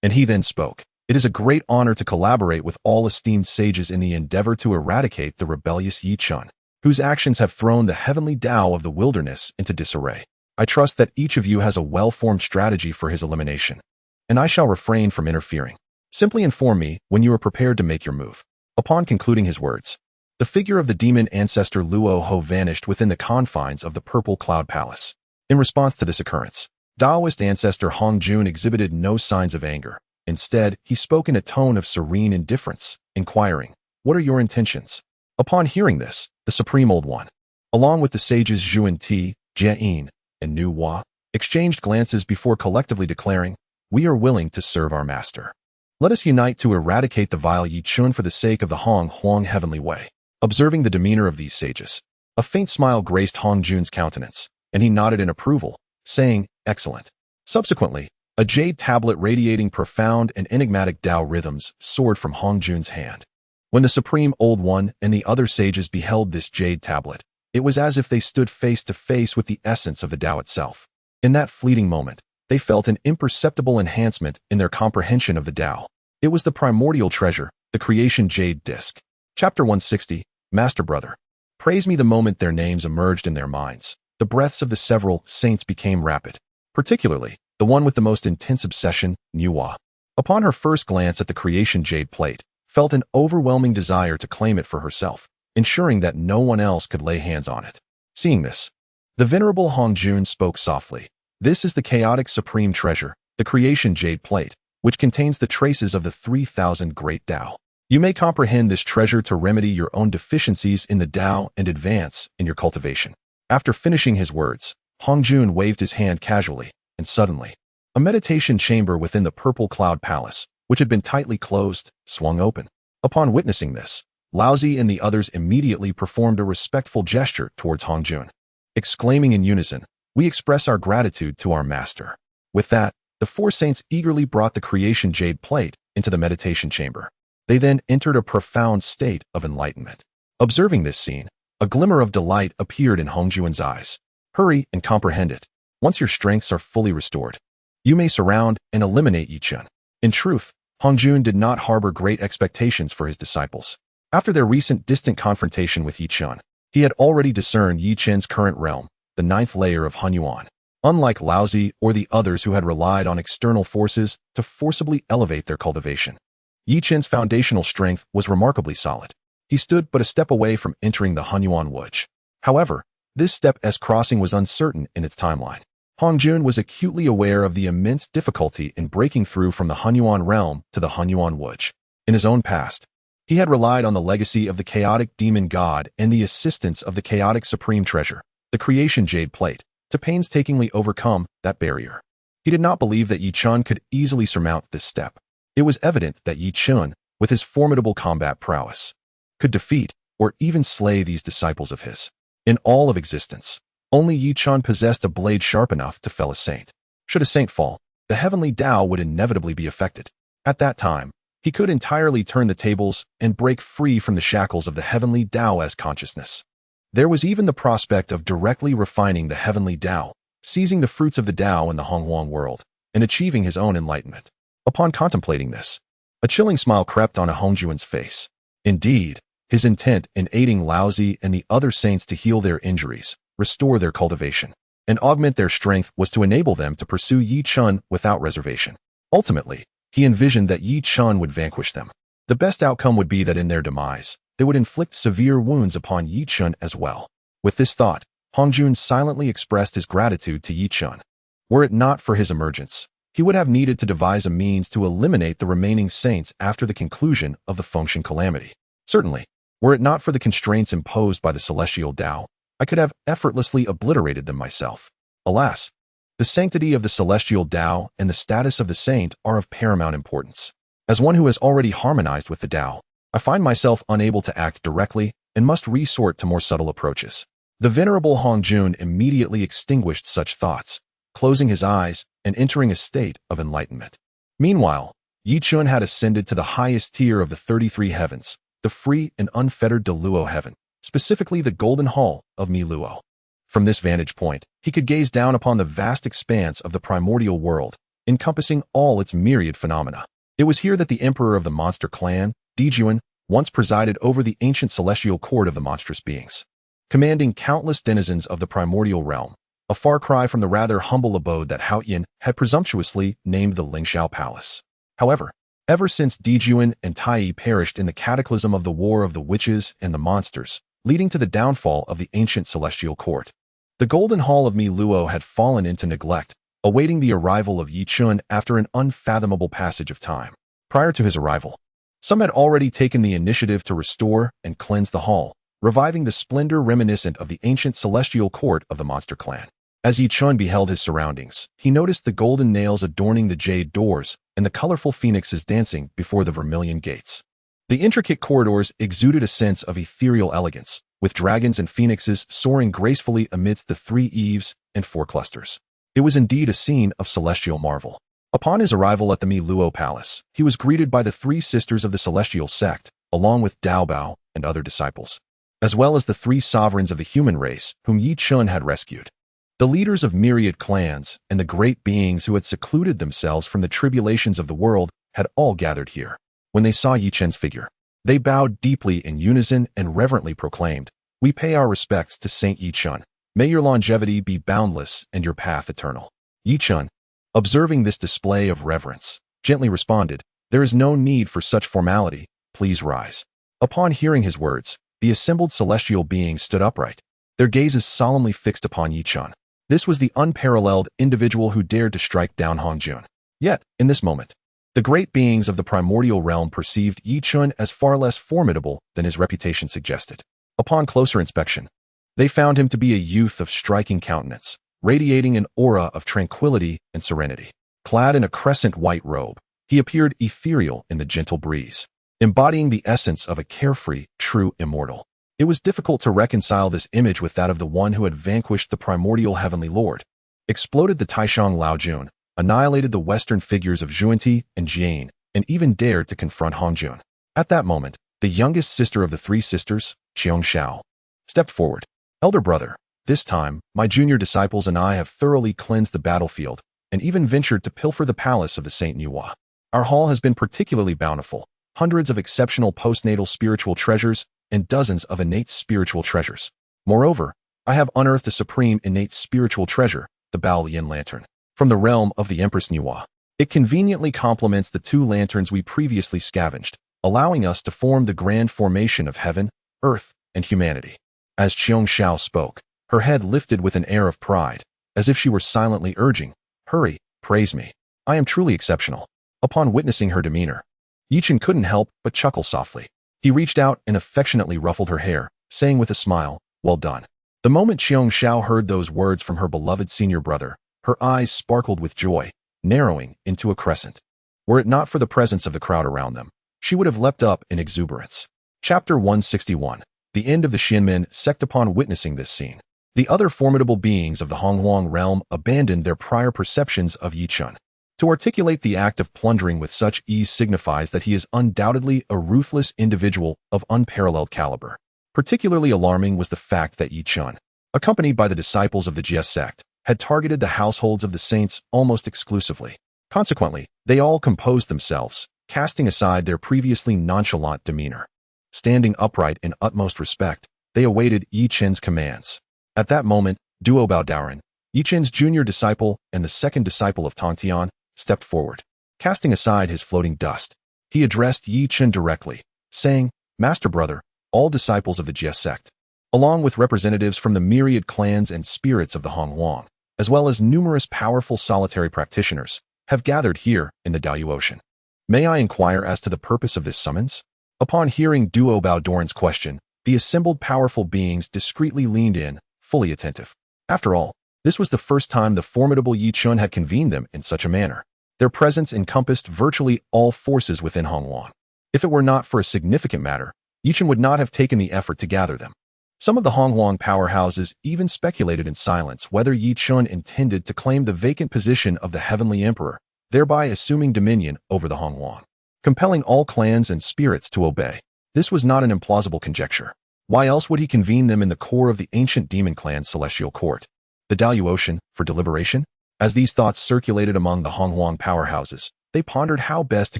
And he then spoke. It is a great honor to collaborate with all esteemed sages in the endeavor to eradicate the rebellious Yi Chun, whose actions have thrown the heavenly Tao of the wilderness into disarray. I trust that each of you has a well-formed strategy for his elimination, and I shall refrain from interfering. Simply inform me when you are prepared to make your move. Upon concluding his words, the figure of the demon ancestor Luo Ho vanished within the confines of the Purple Cloud Palace. In response to this occurrence, Daoist ancestor Hongjun exhibited no signs of anger. Instead, he spoke in a tone of serene indifference, inquiring, What are your intentions? Upon hearing this, the Supreme Old One, along with the sages Zhuan Ti, Jie Yin, and Nu Hua, exchanged glances before collectively declaring, We are willing to serve our master. Let us unite to eradicate the vile Yi Chun for the sake of the Hong Huang heavenly way. Observing the demeanor of these sages, a faint smile graced Hongjun's countenance, and he nodded in approval, saying, Excellent. Subsequently, a jade tablet radiating profound and enigmatic Tao rhythms soared from Hongjun's hand. When the Supreme Old One and the other sages beheld this jade tablet, it was as if they stood face to face with the essence of the Tao itself. In that fleeting moment, they felt an imperceptible enhancement in their comprehension of the Tao. It was the primordial treasure, the creation jade disc. Chapter 160, Master Brother. Praise me. The moment their names emerged in their minds, the breaths of the several saints became rapid, particularly the one with the most intense obsession, Nuwa. Upon her first glance at the creation jade plate, felt an overwhelming desire to claim it for herself, ensuring that no one else could lay hands on it. Seeing this, the venerable Hongjun spoke softly. This is the chaotic supreme treasure, the creation jade plate, which contains the traces of the 3,000 great Tao. You may comprehend this treasure to remedy your own deficiencies in the Tao and advance in your cultivation. After finishing his words, Hongjun waved his hand casually, and suddenly, a meditation chamber within the Purple Cloud Palace, which had been tightly closed, swung open. Upon witnessing this, Laozi and the others immediately performed a respectful gesture towards Hongjun, exclaiming in unison, We express our gratitude to our master. With that, the four saints eagerly brought the creation jade plate into the meditation chamber. They then entered a profound state of enlightenment. Observing this scene, a glimmer of delight appeared in Hongjuan's eyes. Hurry and comprehend it. Once your strengths are fully restored, you may surround and eliminate Yi Chen. In truth, Hongjun did not harbor great expectations for his disciples. After their recent distant confrontation with Yi Chen, he had already discerned Yi Chen's current realm, the 9th layer of Hunyuan. Unlike Laozi or the others who had relied on external forces to forcibly elevate their cultivation, Yi Chen's foundational strength was remarkably solid. He stood but a step away from entering the Hunyuan Woods. However, this step-s crossing was uncertain in its timeline. Hongjun was acutely aware of the immense difficulty in breaking through from the Hunyuan realm to the Hunyuan Woods. In his own past, he had relied on the legacy of the chaotic demon god and the assistance of the chaotic supreme treasure, the creation jade plate, to painstakingly overcome that barrier. He did not believe that Yi Chen could easily surmount this step. It was evident that Yi Chen, with his formidable combat prowess, could defeat or even slay these disciples of his. In all of existence, only Yi Chen possessed a blade sharp enough to fell a saint. Should a saint fall, the heavenly Tao would inevitably be affected. At that time, he could entirely turn the tables and break free from the shackles of the heavenly Tao as consciousness. There was even the prospect of directly refining the heavenly Tao, seizing the fruits of the Tao in the Honghuang world, and achieving his own enlightenment. Upon contemplating this, a chilling smile crept on Hongjuan's face. Indeed, his intent in aiding Laozi and the other saints to heal their injuries, restore their cultivation, and augment their strength was to enable them to pursue Yi Chen without reservation. Ultimately, he envisioned that Yi Chen would vanquish them. The best outcome would be that in their demise, they would inflict severe wounds upon Yi Chen as well. With this thought, Hongjun silently expressed his gratitude to Yi Chen. Were it not for his emergence, he would have needed to devise a means to eliminate the remaining saints after the conclusion of the Fengshen calamity. Certainly, were it not for the constraints imposed by the celestial Tao, I could have effortlessly obliterated them myself. Alas, the sanctity of the celestial Tao and the status of the saint are of paramount importance. As one who has already harmonized with the Tao, I find myself unable to act directly and must resort to more subtle approaches. The venerable Hongjun immediately extinguished such thoughts, closing his eyes and entering a state of enlightenment. Meanwhile, Yi Chen had ascended to the highest tier of the 33 heavens, the free and unfettered Deluo heaven, specifically the golden hall of Miluo. From this vantage point, he could gaze down upon the vast expanse of the primordial world, encompassing all its myriad phenomena. It was here that the emperor of the monster clan, Dijuan, once presided over the ancient celestial court of the monstrous beings, commanding countless denizens of the primordial realm, a far cry from the rather humble abode that Haoyan had presumptuously named the Lingxiao Palace. However, ever since Dijuan and Tai perished in the cataclysm of the War of the Witches and the Monsters, leading to the downfall of the ancient celestial court, the Golden Hall of Miluo had fallen into neglect, awaiting the arrival of Yi Chen after an unfathomable passage of time. Prior to his arrival, some had already taken the initiative to restore and cleanse the hall, reviving the splendor reminiscent of the ancient celestial court of the monster clan. As Yi Chen beheld his surroundings, he noticed the golden nails adorning the jade doors and the colorful phoenixes dancing before the vermilion gates. The intricate corridors exuded a sense of ethereal elegance, with dragons and phoenixes soaring gracefully amidst the 3 eaves and 4 clusters. It was indeed a scene of celestial marvel. Upon his arrival at the Miluo Palace, he was greeted by the 3 sisters of the Celestial Sect, along with Daobao and other disciples, as well as the 3 sovereigns of the human race whom Yi Chen had rescued. The leaders of myriad clans and the great beings who had secluded themselves from the tribulations of the world had all gathered here. When they saw Yi Chen's figure, they bowed deeply in unison and reverently proclaimed, "We pay our respects to Saint Yi Chen. May your longevity be boundless and your path eternal." Yi Chen, observing this display of reverence, gently responded, "There is no need for such formality, please rise." Upon hearing his words, the assembled celestial beings stood upright, their gazes solemnly fixed upon Yi Chen. This was the unparalleled individual who dared to strike down Hongjun. Yet, in this moment, the great beings of the primordial realm perceived Yi Chen as far less formidable than his reputation suggested. Upon closer inspection, they found him to be a youth of striking countenance, radiating an aura of tranquility and serenity. Clad in a crescent white robe, he appeared ethereal in the gentle breeze, embodying the essence of a carefree, true immortal. It was difficult to reconcile this image with that of the one who had vanquished the primordial heavenly lord, exploded the Taishang Laojun, annihilated the western figures of Zhuanti and Jian, and even dared to confront Hongjun. At that moment, the youngest sister of the three sisters, Chen Xiao, stepped forward. Elder brother, this time, my junior disciples and I have thoroughly cleansed the battlefield and even ventured to pilfer the palace of the Saint Nuwa. Our haul has been particularly bountiful, hundreds of exceptional postnatal spiritual treasures and dozens of innate spiritual treasures. Moreover, I have unearthed a supreme innate spiritual treasure, the Bao Yin Lantern, from the realm of the Empress Nuwa. It conveniently complements the two lanterns we previously scavenged, allowing us to form the grand formation of heaven, earth, and humanity. As Chen Xiao spoke, her head lifted with an air of pride, as if she were silently urging, "Hurry, praise me. I am truly exceptional." Upon witnessing her demeanor, Chen couldn't help but chuckle softly. He reached out and affectionately ruffled her hair, saying with a smile, "Well done." The moment Chen Xiao heard those words from her beloved senior brother, her eyes sparkled with joy, narrowing into a crescent. Were it not for the presence of the crowd around them, she would have leapt up in exuberance. Chapter 161. The end of the Xianmen sect. Upon witnessing this scene, the other formidable beings of the Honghuang realm abandoned their prior perceptions of Yi Chen. To articulate the act of plundering with such ease signifies that he is undoubtedly a ruthless individual of unparalleled caliber. Particularly alarming was the fact that Yi Chen, accompanied by the disciples of the Jie Sect, had targeted the households of the saints almost exclusively. Consequently, they all composed themselves, casting aside their previously nonchalant demeanor. Standing upright in utmost respect, they awaited Yi Chen's commands. At that moment, Duo Baodaoren, Yi Chen's junior disciple and the second disciple of Tongtian, stepped forward. Casting aside his floating dust, he addressed Yi Chen directly, saying, "Master brother, all disciples of the Jie Sect, along with representatives from the myriad clans and spirits of the Honghuang, as well as numerous powerful solitary practitioners, have gathered here in the Dao Ocean. May I inquire as to the purpose of this summons?" Upon hearing Duo Baodaoren's question, the assembled powerful beings discreetly leaned in, fully attentive. After all, this was the first time the formidable Yi Chen had convened them in such a manner. Their presence encompassed virtually all forces within Honghuang. If it were not for a significant matter, Yi Chen would not have taken the effort to gather them. Some of the Honghuang powerhouses even speculated in silence whether Yi Chen intended to claim the vacant position of the Heavenly Emperor, thereby assuming dominion over the Honghuang, compelling all clans and spirits to obey. This was not an implausible conjecture. Why else would he convene them in the core of the ancient demon clan's celestial court, the Dao Ocean, for deliberation? As these thoughts circulated among the Honghuang powerhouses, they pondered how best to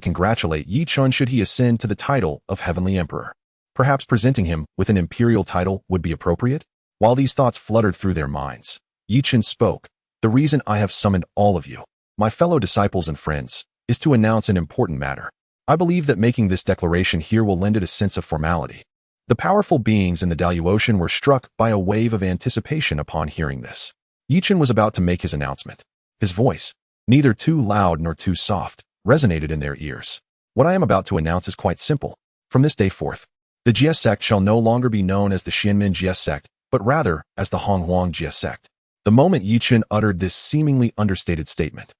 congratulate Yi Chen should he ascend to the title of Heavenly Emperor. Perhaps presenting him with an imperial title would be appropriate? While these thoughts fluttered through their minds, Yi Chen spoke. "The reason I have summoned all of you, my fellow disciples and friends, is to announce an important matter. I believe that making this declaration here will lend it a sense of formality." The powerful beings in the Dao Ocean were struck by a wave of anticipation upon hearing this. Yi Chen was about to make his announcement. His voice, neither too loud nor too soft, resonated in their ears. "What I am about to announce is quite simple. From this day forth, the Jie Sect shall no longer be known as the Xianmen Jie Sect, but rather as the Honghuang Jie Sect." The moment Yi Chen uttered this seemingly understated statement,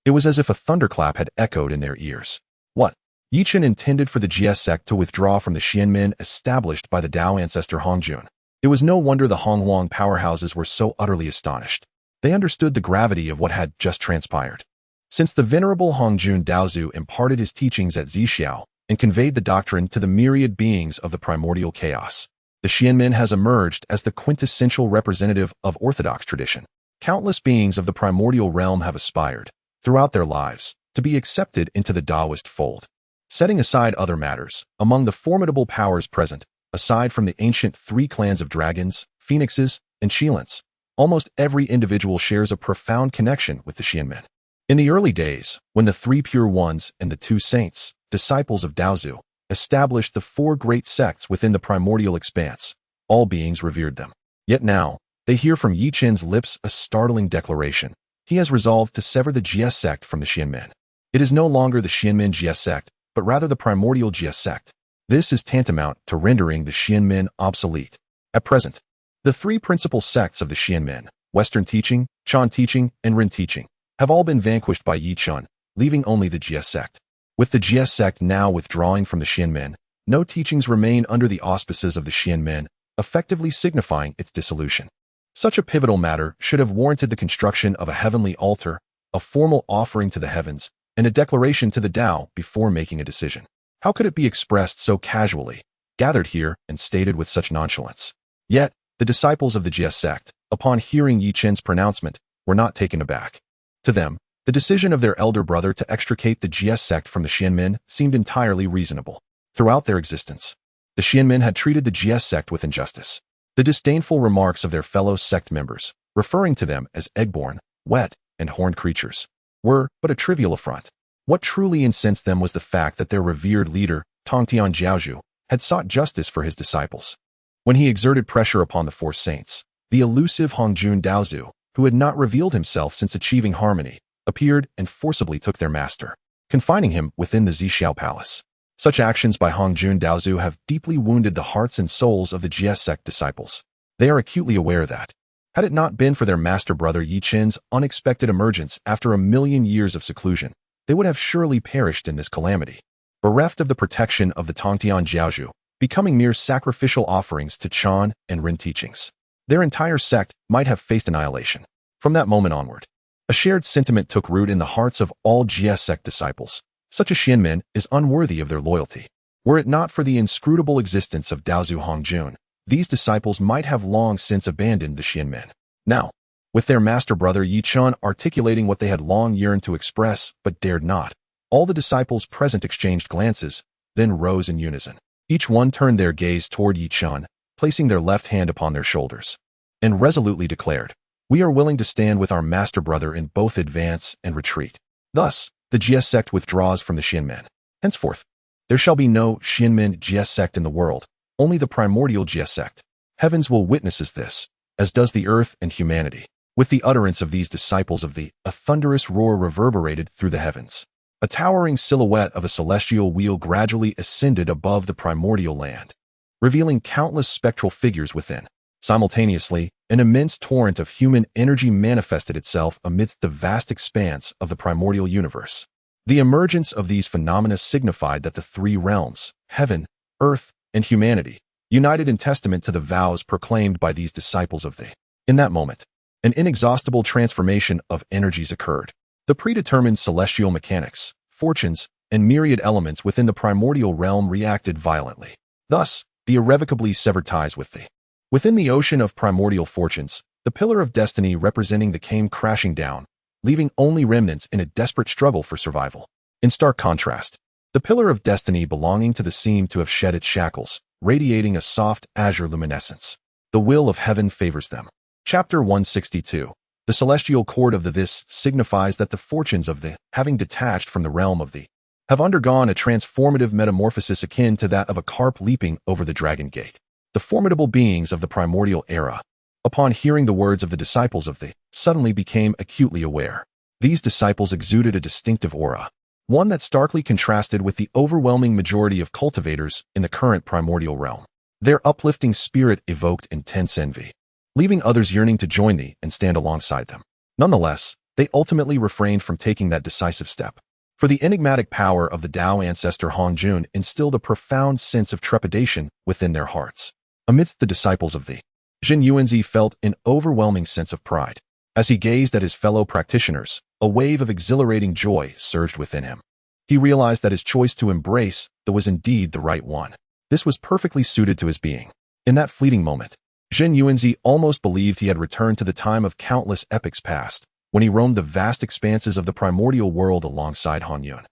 it was as if a thunderclap had echoed in their ears. What? Yi Chen intended for the Jie Sect to withdraw from the Xianmen established by the Dao ancestor Hongjun. It was no wonder the Honghuang powerhouses were so utterly astonished. They understood the gravity of what had just transpired. Since the venerable Hongjun Daozu imparted his teachings at Xiao and conveyed the doctrine to the myriad beings of the primordial chaos, the Xianmen has emerged as the quintessential representative of orthodox tradition. Countless beings of the primordial realm have aspired, throughout their lives, to be accepted into the Daoist fold. Setting aside other matters, among the formidable powers present, aside from the ancient three clans of dragons, phoenixes, and Shilans, almost every individual shares a profound connection with the Xianmen. In the early days, when the three pure ones and the two saints, disciples of Daozu, established the four great sects within the primordial expanse, all beings revered them. Yet now, they hear from Yi Chen's lips a startling declaration. He has resolved to sever the Jie Sect from the Xianmen. It is no longer the Xianmen Jie Sect, but rather the primordial Jie Sect. This is tantamount to rendering the Xianmen obsolete. At present, the three principal sects of the Xianmen, Western teaching, Chan teaching, and Ren teaching, have all been vanquished by Yi Chen, leaving only the Jie Sect. With the Jie Sect now withdrawing from the Xianmen, no teachings remain under the auspices of the Xianmen, effectively signifying its dissolution. Such a pivotal matter should have warranted the construction of a heavenly altar, a formal offering to the heavens, and a declaration to the Tao before making a decision. How could it be expressed so casually, gathered here and stated with such nonchalance? Yet, the disciples of the Jie Sect, upon hearing Yi Chen's pronouncement, were not taken aback. To them, the decision of their elder brother to extricate the Jie Sect from the Xianmin seemed entirely reasonable. Throughout their existence, the Xianmin had treated the Jie Sect with injustice. The disdainful remarks of their fellow sect members, referring to them as egg-born, wet, and horned creatures, were but a trivial affront. What truly incensed them was the fact that their revered leader, Tongtian Jiaozhu, had sought justice for his disciples. When he exerted pressure upon the four saints, the elusive Hongjun Daozu, who had not revealed himself since achieving harmony, appeared and forcibly took their master, confining him within the San Xiao palace. Such actions by Hongjun Daozu have deeply wounded the hearts and souls of the Jie Sect disciples. They are acutely aware that, had it not been for their master brother Yi Chen's unexpected emergence after 1,000,000 years of seclusion, they would have surely perished in this calamity, bereft of the protection of the Tongtian Jiaozhu, becoming mere sacrificial offerings to Chen and Ren teachings. Their entire sect might have faced annihilation. From that moment onward, a shared sentiment took root in the hearts of all Jie Sect disciples. Such a Xianmin is unworthy of their loyalty. Were it not for the inscrutable existence of Daozu Hongjun, these disciples might have long since abandoned the Xianmin. Now, with their master brother Yi Chen articulating what they had long yearned to express but dared not, all the disciples present exchanged glances, then rose in unison. Each one turned their gaze toward Yi Chen, placing their left hand upon their shoulders, and resolutely declared, "We are willing to stand with our master brother in both advance and retreat." Thus, the Jie Sect withdraws from the Xianmin. Henceforth, there shall be no Xianmin Jie Sect in the world, only the Primordial Jie Sect. Heavens will witness this, as does the earth and humanity. With the utterance of these disciples of a thunderous roar reverberated through the heavens. A towering silhouette of a celestial wheel gradually ascended above the primordial land, revealing countless spectral figures within. Simultaneously, an immense torrent of human energy manifested itself amidst the vast expanse of the primordial universe. The emergence of these phenomena signified that the three realms, heaven, earth, and humanity, united in testament to the vows proclaimed by these disciples of the. In that moment, an inexhaustible transformation of energies occurred. The predetermined celestial mechanics, fortunes, and myriad elements within the primordial realm reacted violently. Thus, the irrevocably severed ties with the. Within the ocean of primordial fortunes, the pillar of destiny representing the came crashing down, leaving only remnants in a desperate struggle for survival. In stark contrast, the pillar of destiny belonging to the seemed to have shed its shackles, radiating a soft azure luminescence. The will of heaven favors them. Chapter 162. The celestial cord of the this signifies that the fortunes of the, having detached from the realm of the, have undergone a transformative metamorphosis akin to that of a carp leaping over the dragon gate. The formidable beings of the primordial era, upon hearing the words of the disciples of the, suddenly became acutely aware. These disciples exuded a distinctive aura, one that starkly contrasted with the overwhelming majority of cultivators in the current primordial realm. Their uplifting spirit evoked intense envy, leaving others yearning to join thee and stand alongside them. Nonetheless, they ultimately refrained from taking that decisive step. For the enigmatic power of the Tao ancestor Hongjun instilled a profound sense of trepidation within their hearts. Amidst the disciples of the Zhen Yuanzi felt an overwhelming sense of pride. As he gazed at his fellow practitioners, a wave of exhilarating joy surged within him. He realized that his choice to embrace the was indeed the right one. This was perfectly suited to his being. In that fleeting moment, Zhen Yuanzi almost believed he had returned to the time of countless epochs past, when he roamed the vast expanses of the primordial world alongside Hongyun,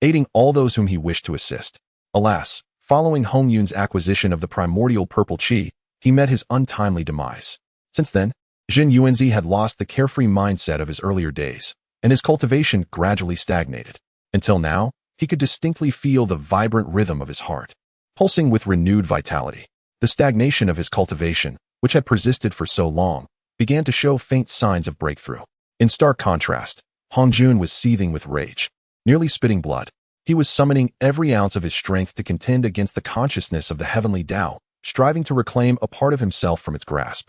aiding all those whom he wished to assist. Alas, following Hongyun's acquisition of the primordial purple qi, he met his untimely demise. Since then, Zhen Yuanzi had lost the carefree mindset of his earlier days, and his cultivation gradually stagnated. Until now, he could distinctly feel the vibrant rhythm of his heart, pulsing with renewed vitality. The stagnation of his cultivation, which had persisted for so long, began to show faint signs of breakthrough. In stark contrast, Hongjun was seething with rage, nearly spitting blood. He was summoning every ounce of his strength to contend against the consciousness of the heavenly Tao, striving to reclaim a part of himself from its grasp.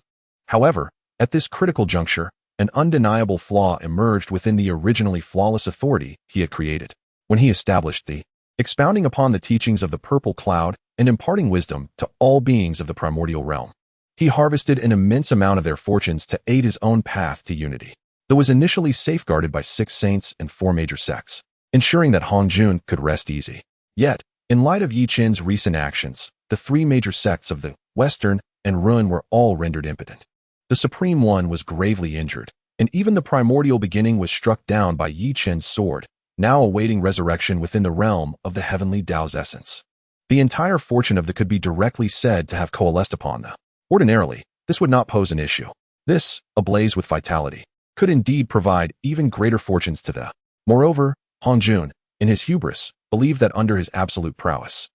However, at this critical juncture, an undeniable flaw emerged within the originally flawless authority he had created. When he established the, expounding upon the teachings of the purple cloud and imparting wisdom to all beings of the primordial realm, he harvested an immense amount of their fortunes to aid his own path to unity. That was initially safeguarded by 6 saints and 4 major sects. ensuring that Hongjun could rest easy. Yet, in light of Yi Chen's recent actions, the three major sects of the Western and Run were all rendered impotent. The Supreme One was gravely injured, and even the primordial beginning was struck down by Yi Chen's sword, now awaiting resurrection within the realm of the heavenly Tao's essence. The entire fortune of the could be directly said to have coalesced upon the. Ordinarily, this would not pose an issue. This, ablaze with vitality, could indeed provide even greater fortunes to the. Moreover, Hongjun, in his hubris, believed that under his absolute prowess,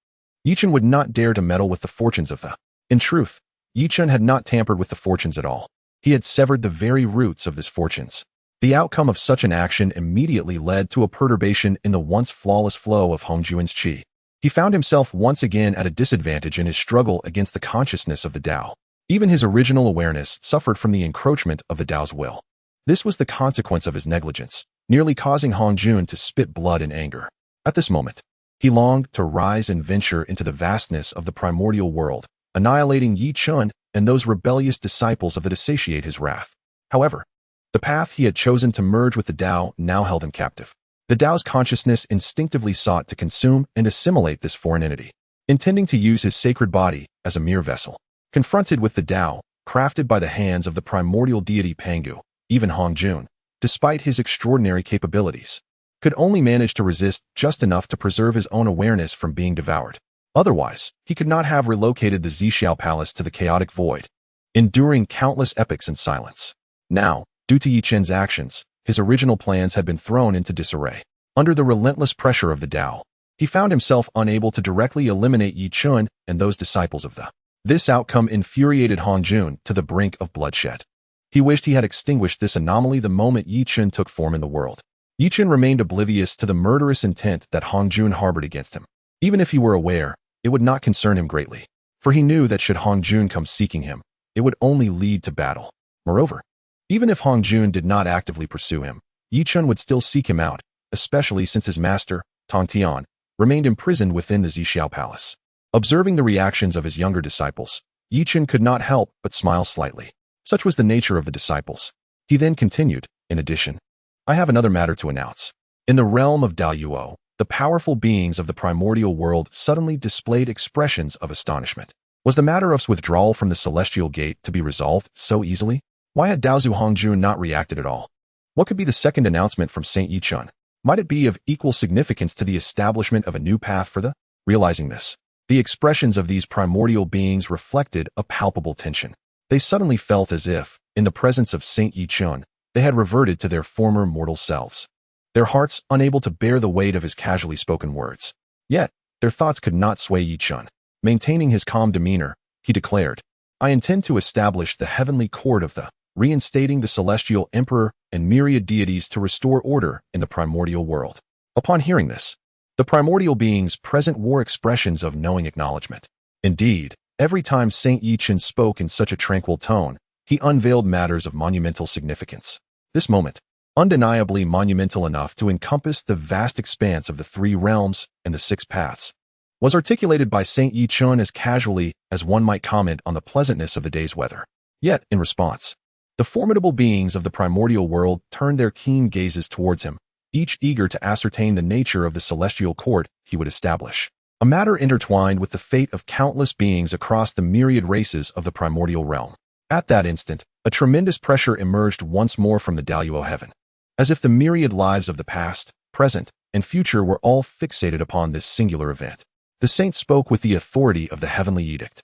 Yi Chen would not dare to meddle with the fortunes of the. In truth, Yi Chen had not tampered with the fortunes at all. He had severed the very roots of his fortunes. The outcome of such an action immediately led to a perturbation in the once flawless flow of Hongjuan's qi. He found himself once again at a disadvantage in his struggle against the consciousness of the Tao. Even his original awareness suffered from the encroachment of the Tao's will. This was the consequence of his negligence, nearly causing Hongjun to spit blood in anger. At this moment, he longed to rise and venture into the vastness of the primordial world, annihilating Yi Chen and those rebellious disciples of the to satiate his wrath. However, the path he had chosen to merge with the Tao now held him captive. The Tao's consciousness instinctively sought to consume and assimilate this foreign entity, intending to use his sacred body as a mere vessel. Confronted with the Tao, crafted by the hands of the primordial deity Pangu, even Hongjun, despite his extraordinary capabilities, could only manage to resist just enough to preserve his own awareness from being devoured. Otherwise, he could not have relocated the San Xiao palace to the chaotic void, enduring countless epochs in silence. Now, due to Yi Chen's actions, his original plans had been thrown into disarray. Under the relentless pressure of the Tao, he found himself unable to directly eliminate Yi Chen and those disciples of the. This outcome infuriated Hongjun to the brink of bloodshed. He wished he had extinguished this anomaly the moment Yi Chen took form in the world. Yi Chen remained oblivious to the murderous intent that Hongjun harbored against him. Even if he were aware, it would not concern him greatly, for he knew that should Hongjun come seeking him, it would only lead to battle. Moreover, even if Hongjun did not actively pursue him, Yi Chen would still seek him out, especially since his master, Tongtian, remained imprisoned within the San Xiao palace. Observing the reactions of his younger disciples, Yi Chen could not help but smile slightly. Such was the nature of the disciples. He then continued, in addition, I have another matter to announce. In the realm of Daoyuo, the powerful beings of the primordial world suddenly displayed expressions of astonishment. Was the matter of withdrawal from the celestial gate to be resolved so easily? Why had Daozu Hongjun not reacted at all? What could be the second announcement from Saint Yi Chen? Might it be of equal significance to the establishment of a new path for the? Realizing this, the expressions of these primordial beings reflected a palpable tension. They suddenly felt as if, in the presence of Saint Yi Chen, they had reverted to their former mortal selves. Their hearts unable to bear the weight of his casually spoken words. Yet, their thoughts could not sway Yi Chen. Maintaining his calm demeanor, he declared, I intend to establish the heavenly court of the, reinstating the celestial emperor and myriad deities to restore order in the primordial world. Upon hearing this, the primordial beings present wore expressions of knowing acknowledgement. Indeed, every time Saint Yi Chen spoke in such a tranquil tone, he unveiled matters of monumental significance. This moment, undeniably monumental enough to encompass the vast expanse of the three realms and the six paths, was articulated by Saint Yi Chen as casually as one might comment on the pleasantness of the day's weather. Yet, in response, the formidable beings of the primordial world turned their keen gazes towards him, each eager to ascertain the nature of the celestial court he would establish, a matter intertwined with the fate of countless beings across the myriad races of the primordial realm. At that instant, a tremendous pressure emerged once more from the Daoyuo heaven, as if the myriad lives of the past, present, and future were all fixated upon this singular event. The saint spoke with the authority of the heavenly edict,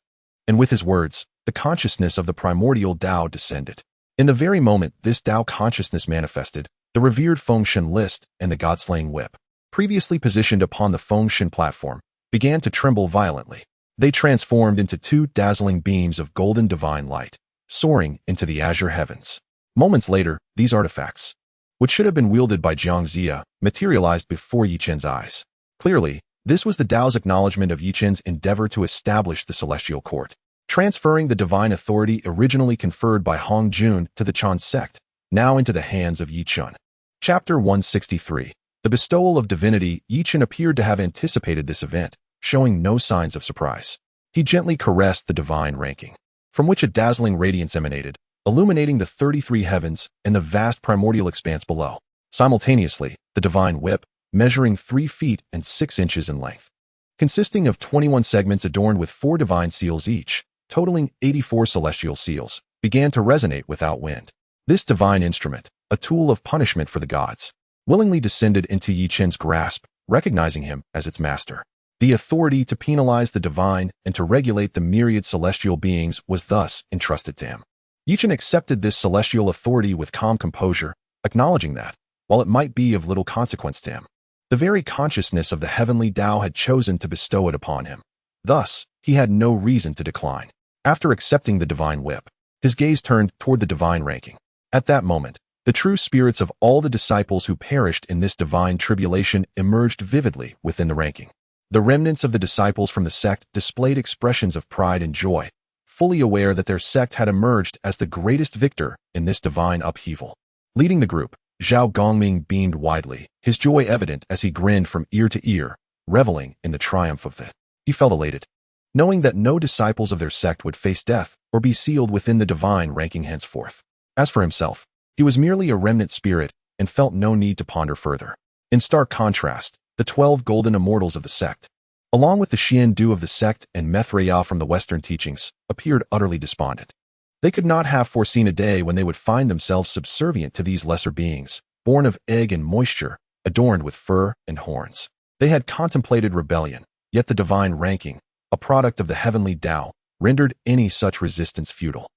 and with his words, the consciousness of the primordial Tao descended. In the very moment this Tao consciousness manifested, the revered Fengshen list and the god-slaying whip, previously positioned upon the Fengshen platform, began to tremble violently. They transformed into two dazzling beams of golden divine light, soaring into the azure heavens. Moments later, these artifacts, which should have been wielded by Jiangxia, materialized before Yi Chen's eyes. Clearly, this was the Tao's acknowledgement of Yi Chen's endeavor to establish the celestial court, transferring the divine authority originally conferred by Hongjun to the Chen sect, now into the hands of Yi Chen. Chapter 163. The bestowal of divinity. Yi Chen appeared to have anticipated this event, showing no signs of surprise. He gently caressed the divine ranking, from which a dazzling radiance emanated, illuminating the 33 heavens and the vast primordial expanse below. Simultaneously, the divine whip, measuring 3 feet and 6 inches in length. Consisting of 21 segments adorned with 4 divine seals each, totaling 84 celestial seals, began to resonate without wind. This divine instrument, a tool of punishment for the gods, willingly descended into Yi Chen's grasp, recognizing him as its master. The authority to penalize the divine and to regulate the myriad celestial beings was thus entrusted to him. Yi Chen accepted this celestial authority with calm composure, acknowledging that, while it might be of little consequence to him, the very consciousness of the heavenly Tao had chosen to bestow it upon him. Thus, he had no reason to decline. After accepting the divine whip, his gaze turned toward the divine ranking. At that moment, the true spirits of all the disciples who perished in this divine tribulation emerged vividly within the ranking. The remnants of the disciples from the sect displayed expressions of pride and joy, fully aware that their sect had emerged as the greatest victor in this divine upheaval. Leading the group, Zhao Gongming beamed widely, his joy evident as he grinned from ear to ear, reveling in the triumph of the. He felt elated, knowing that no disciples of their sect would face death or be sealed within the divine ranking henceforth. As for himself, he was merely a remnant spirit and felt no need to ponder further. In stark contrast, the 12 golden immortals of the sect, along with the Xian Du of the sect and Methreya from the Western teachings, appeared utterly despondent. They could not have foreseen a day when they would find themselves subservient to these lesser beings, born of egg and moisture, adorned with fur and horns. They had contemplated rebellion, yet the divine ranking, a product of the heavenly Tao, rendered any such resistance futile.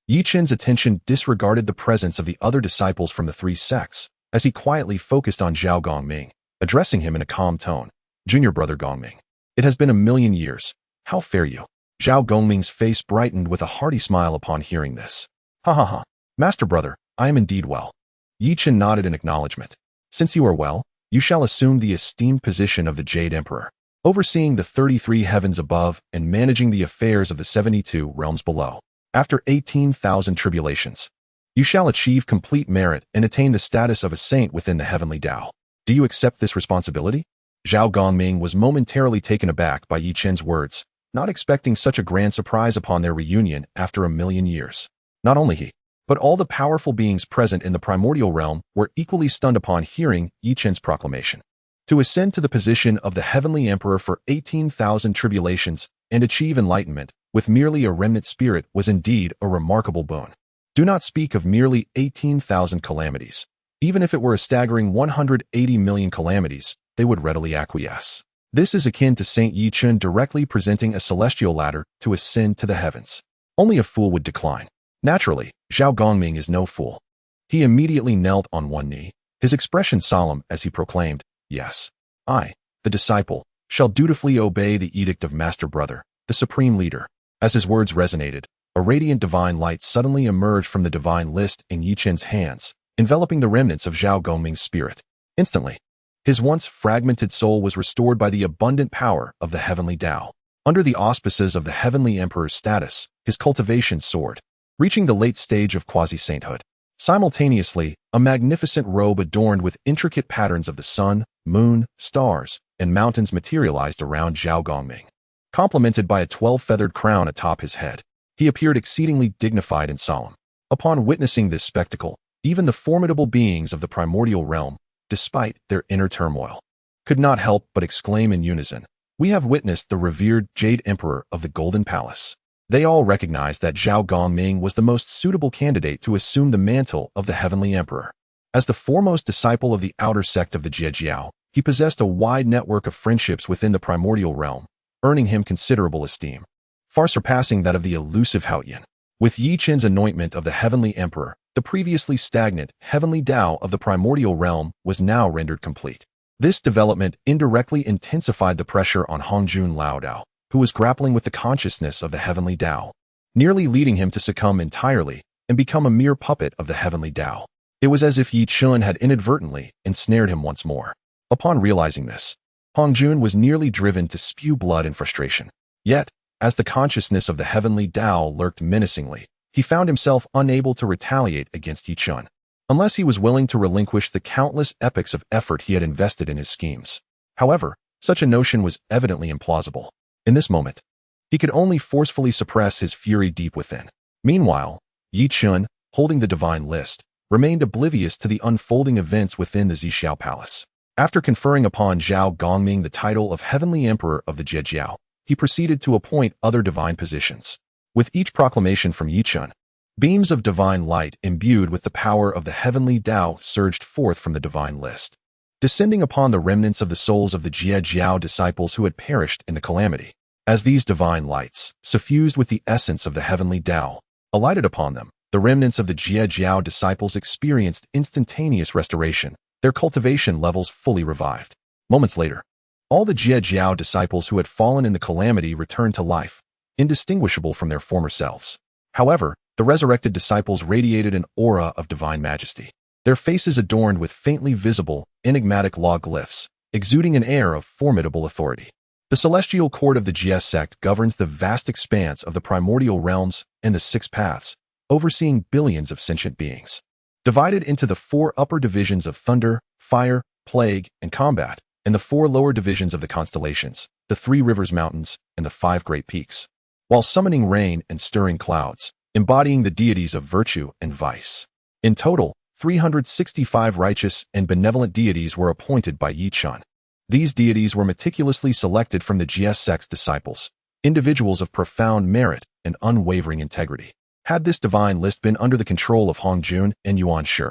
Yi Chen's attention disregarded the presence of the other disciples from the 3 sects, as he quietly focused on Zhao Gongming, addressing him in a calm tone. "Junior brother Gongming, it has been 1,000,000 years. How fare you?" Zhao Gongming's face brightened with a hearty smile upon hearing this. "Ha ha ha. Master brother, I am indeed well." Yi Chen nodded in acknowledgement. "Since you are well, you shall assume the esteemed position of the Jade Emperor, overseeing the 33 heavens above and managing the affairs of the 72 realms below. After 18,000 tribulations, you shall achieve complete merit and attain the status of a saint within the heavenly Tao. Do you accept this responsibility?" Zhao Gongming was momentarily taken aback by Yi Chen's words, not expecting such a grand surprise upon their reunion after 1,000,000 years. Not only he, but all the powerful beings present in the primordial realm were equally stunned upon hearing Yi Chen's proclamation. To ascend to the position of the heavenly emperor for 18,000 tribulations and achieve enlightenment with merely a remnant spirit was indeed a remarkable boon. Do not speak of merely 18,000 calamities. Even if it were a staggering 180 million calamities, they would readily acquiesce. This is akin to Saint Yi Chen directly presenting a celestial ladder to ascend to the heavens. Only a fool would decline. Naturally, Zhao Gongming is no fool. He immediately knelt on one knee, his expression solemn as he proclaimed, "Yes, I, the disciple, shall dutifully obey the edict of Master Brother, the Supreme Leader." As his words resonated, a radiant divine light suddenly emerged from the divine list in Yi Chen's hands, enveloping the remnants of Zhao Gongming's spirit. Instantly, his once fragmented soul was restored by the abundant power of the heavenly Tao. Under the auspices of the heavenly emperor's status, his cultivation soared, reaching the late stage of quasi-sainthood. Simultaneously, a magnificent robe adorned with intricate patterns of the sun, moon, stars, and mountains materialized around Zhao Gongming. Complemented by a 12-feathered crown atop his head, he appeared exceedingly dignified and solemn. Upon witnessing this spectacle, even the formidable beings of the primordial realm, despite their inner turmoil, could not help but exclaim in unison, "We have witnessed the revered Jade Emperor of the Golden Palace." They all recognized that Zhao Gongming was the most suitable candidate to assume the mantle of the Heavenly Emperor. As the foremost disciple of the outer sect of the Jie, he possessed a wide network of friendships within the primordial realm, earning him considerable esteem, far surpassing that of the elusive Haoyan. With Yi Chen's anointment of the Heavenly Emperor, the previously stagnant Heavenly Tao of the primordial realm was now rendered complete. This development indirectly intensified the pressure on Hongjun Laodao, who was grappling with the consciousness of the Heavenly Tao, nearly leading him to succumb entirely and become a mere puppet of the Heavenly Tao. It was as if Yi Chen had inadvertently ensnared him once more. Upon realizing this, Hongjun was nearly driven to spew blood in frustration. Yet, as the consciousness of the Heavenly Tao lurked menacingly, he found himself unable to retaliate against Yi Chen, unless he was willing to relinquish the countless epochs of effort he had invested in his schemes. However, such a notion was evidently implausible. In this moment, he could only forcefully suppress his fury deep within. Meanwhile, Yi Chen, holding the divine list, remained oblivious to the unfolding events within the San Xiao Palace. After conferring upon Zhao Gongming the title of Heavenly Emperor of the Jie, he proceeded to appoint other divine positions. With each proclamation from Yichun, beams of divine light imbued with the power of the heavenly Tao surged forth from the divine list, descending upon the remnants of the souls of the Jie disciples who had perished in the calamity. As these divine lights, suffused with the essence of the heavenly Tao, alighted upon them, the remnants of the Jie disciples experienced instantaneous restoration, their cultivation levels fully revived. Moments later, all the Jie disciples who had fallen in the calamity returned to life, indistinguishable from their former selves. However, the resurrected disciples radiated an aura of divine majesty, their faces adorned with faintly visible, enigmatic law glyphs, exuding an air of formidable authority. The celestial court of the Jie Sect governs the vast expanse of the primordial realms and the six paths, overseeing billions of sentient beings. Divided into the 4 upper divisions of thunder, fire, plague, and combat, and the 4 lower divisions of the constellations, the 3 rivers mountains, and the 5 great peaks, while summoning rain and stirring clouds, embodying the deities of virtue and vice. In total, 365 righteous and benevolent deities were appointed by Yichun. These deities were meticulously selected from the Jie Sect's disciples, individuals of profound merit and unwavering integrity. Had this divine list been under the control of Hongjun and Yuan Shi,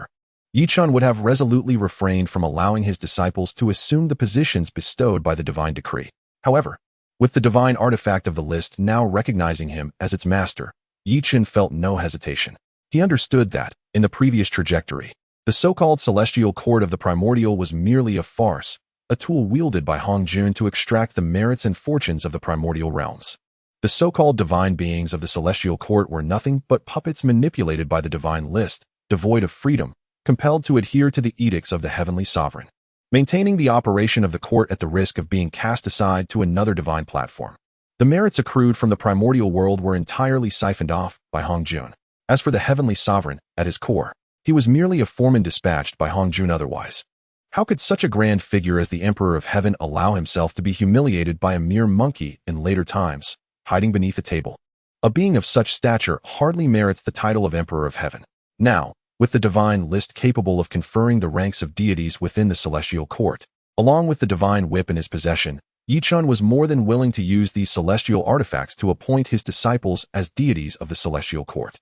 Yichun would have resolutely refrained from allowing his disciples to assume the positions bestowed by the divine decree. However, with the divine artifact of the list now recognizing him as its master, Yichun felt no hesitation. He understood that, in the previous trajectory, the so-called celestial court of the primordial was merely a farce, a tool wielded by Hongjun to extract the merits and fortunes of the primordial realms. The so-called divine beings of the celestial court were nothing but puppets manipulated by the divine list, devoid of freedom, compelled to adhere to the edicts of the heavenly sovereign, maintaining the operation of the court at the risk of being cast aside to another divine platform. The merits accrued from the primordial world were entirely siphoned off by Hongjun. As for the heavenly sovereign, at his core, he was merely a foreman dispatched by Hongjun otherwise. How could such a grand figure as the Emperor of Heaven allow himself to be humiliated by a mere monkey in later times, hiding beneath a table? A being of such stature hardly merits the title of Emperor of Heaven. Now, with the divine list capable of conferring the ranks of deities within the celestial court, along with the divine whip in his possession, Yichun was more than willing to use these celestial artifacts to appoint his disciples as deities of the celestial court.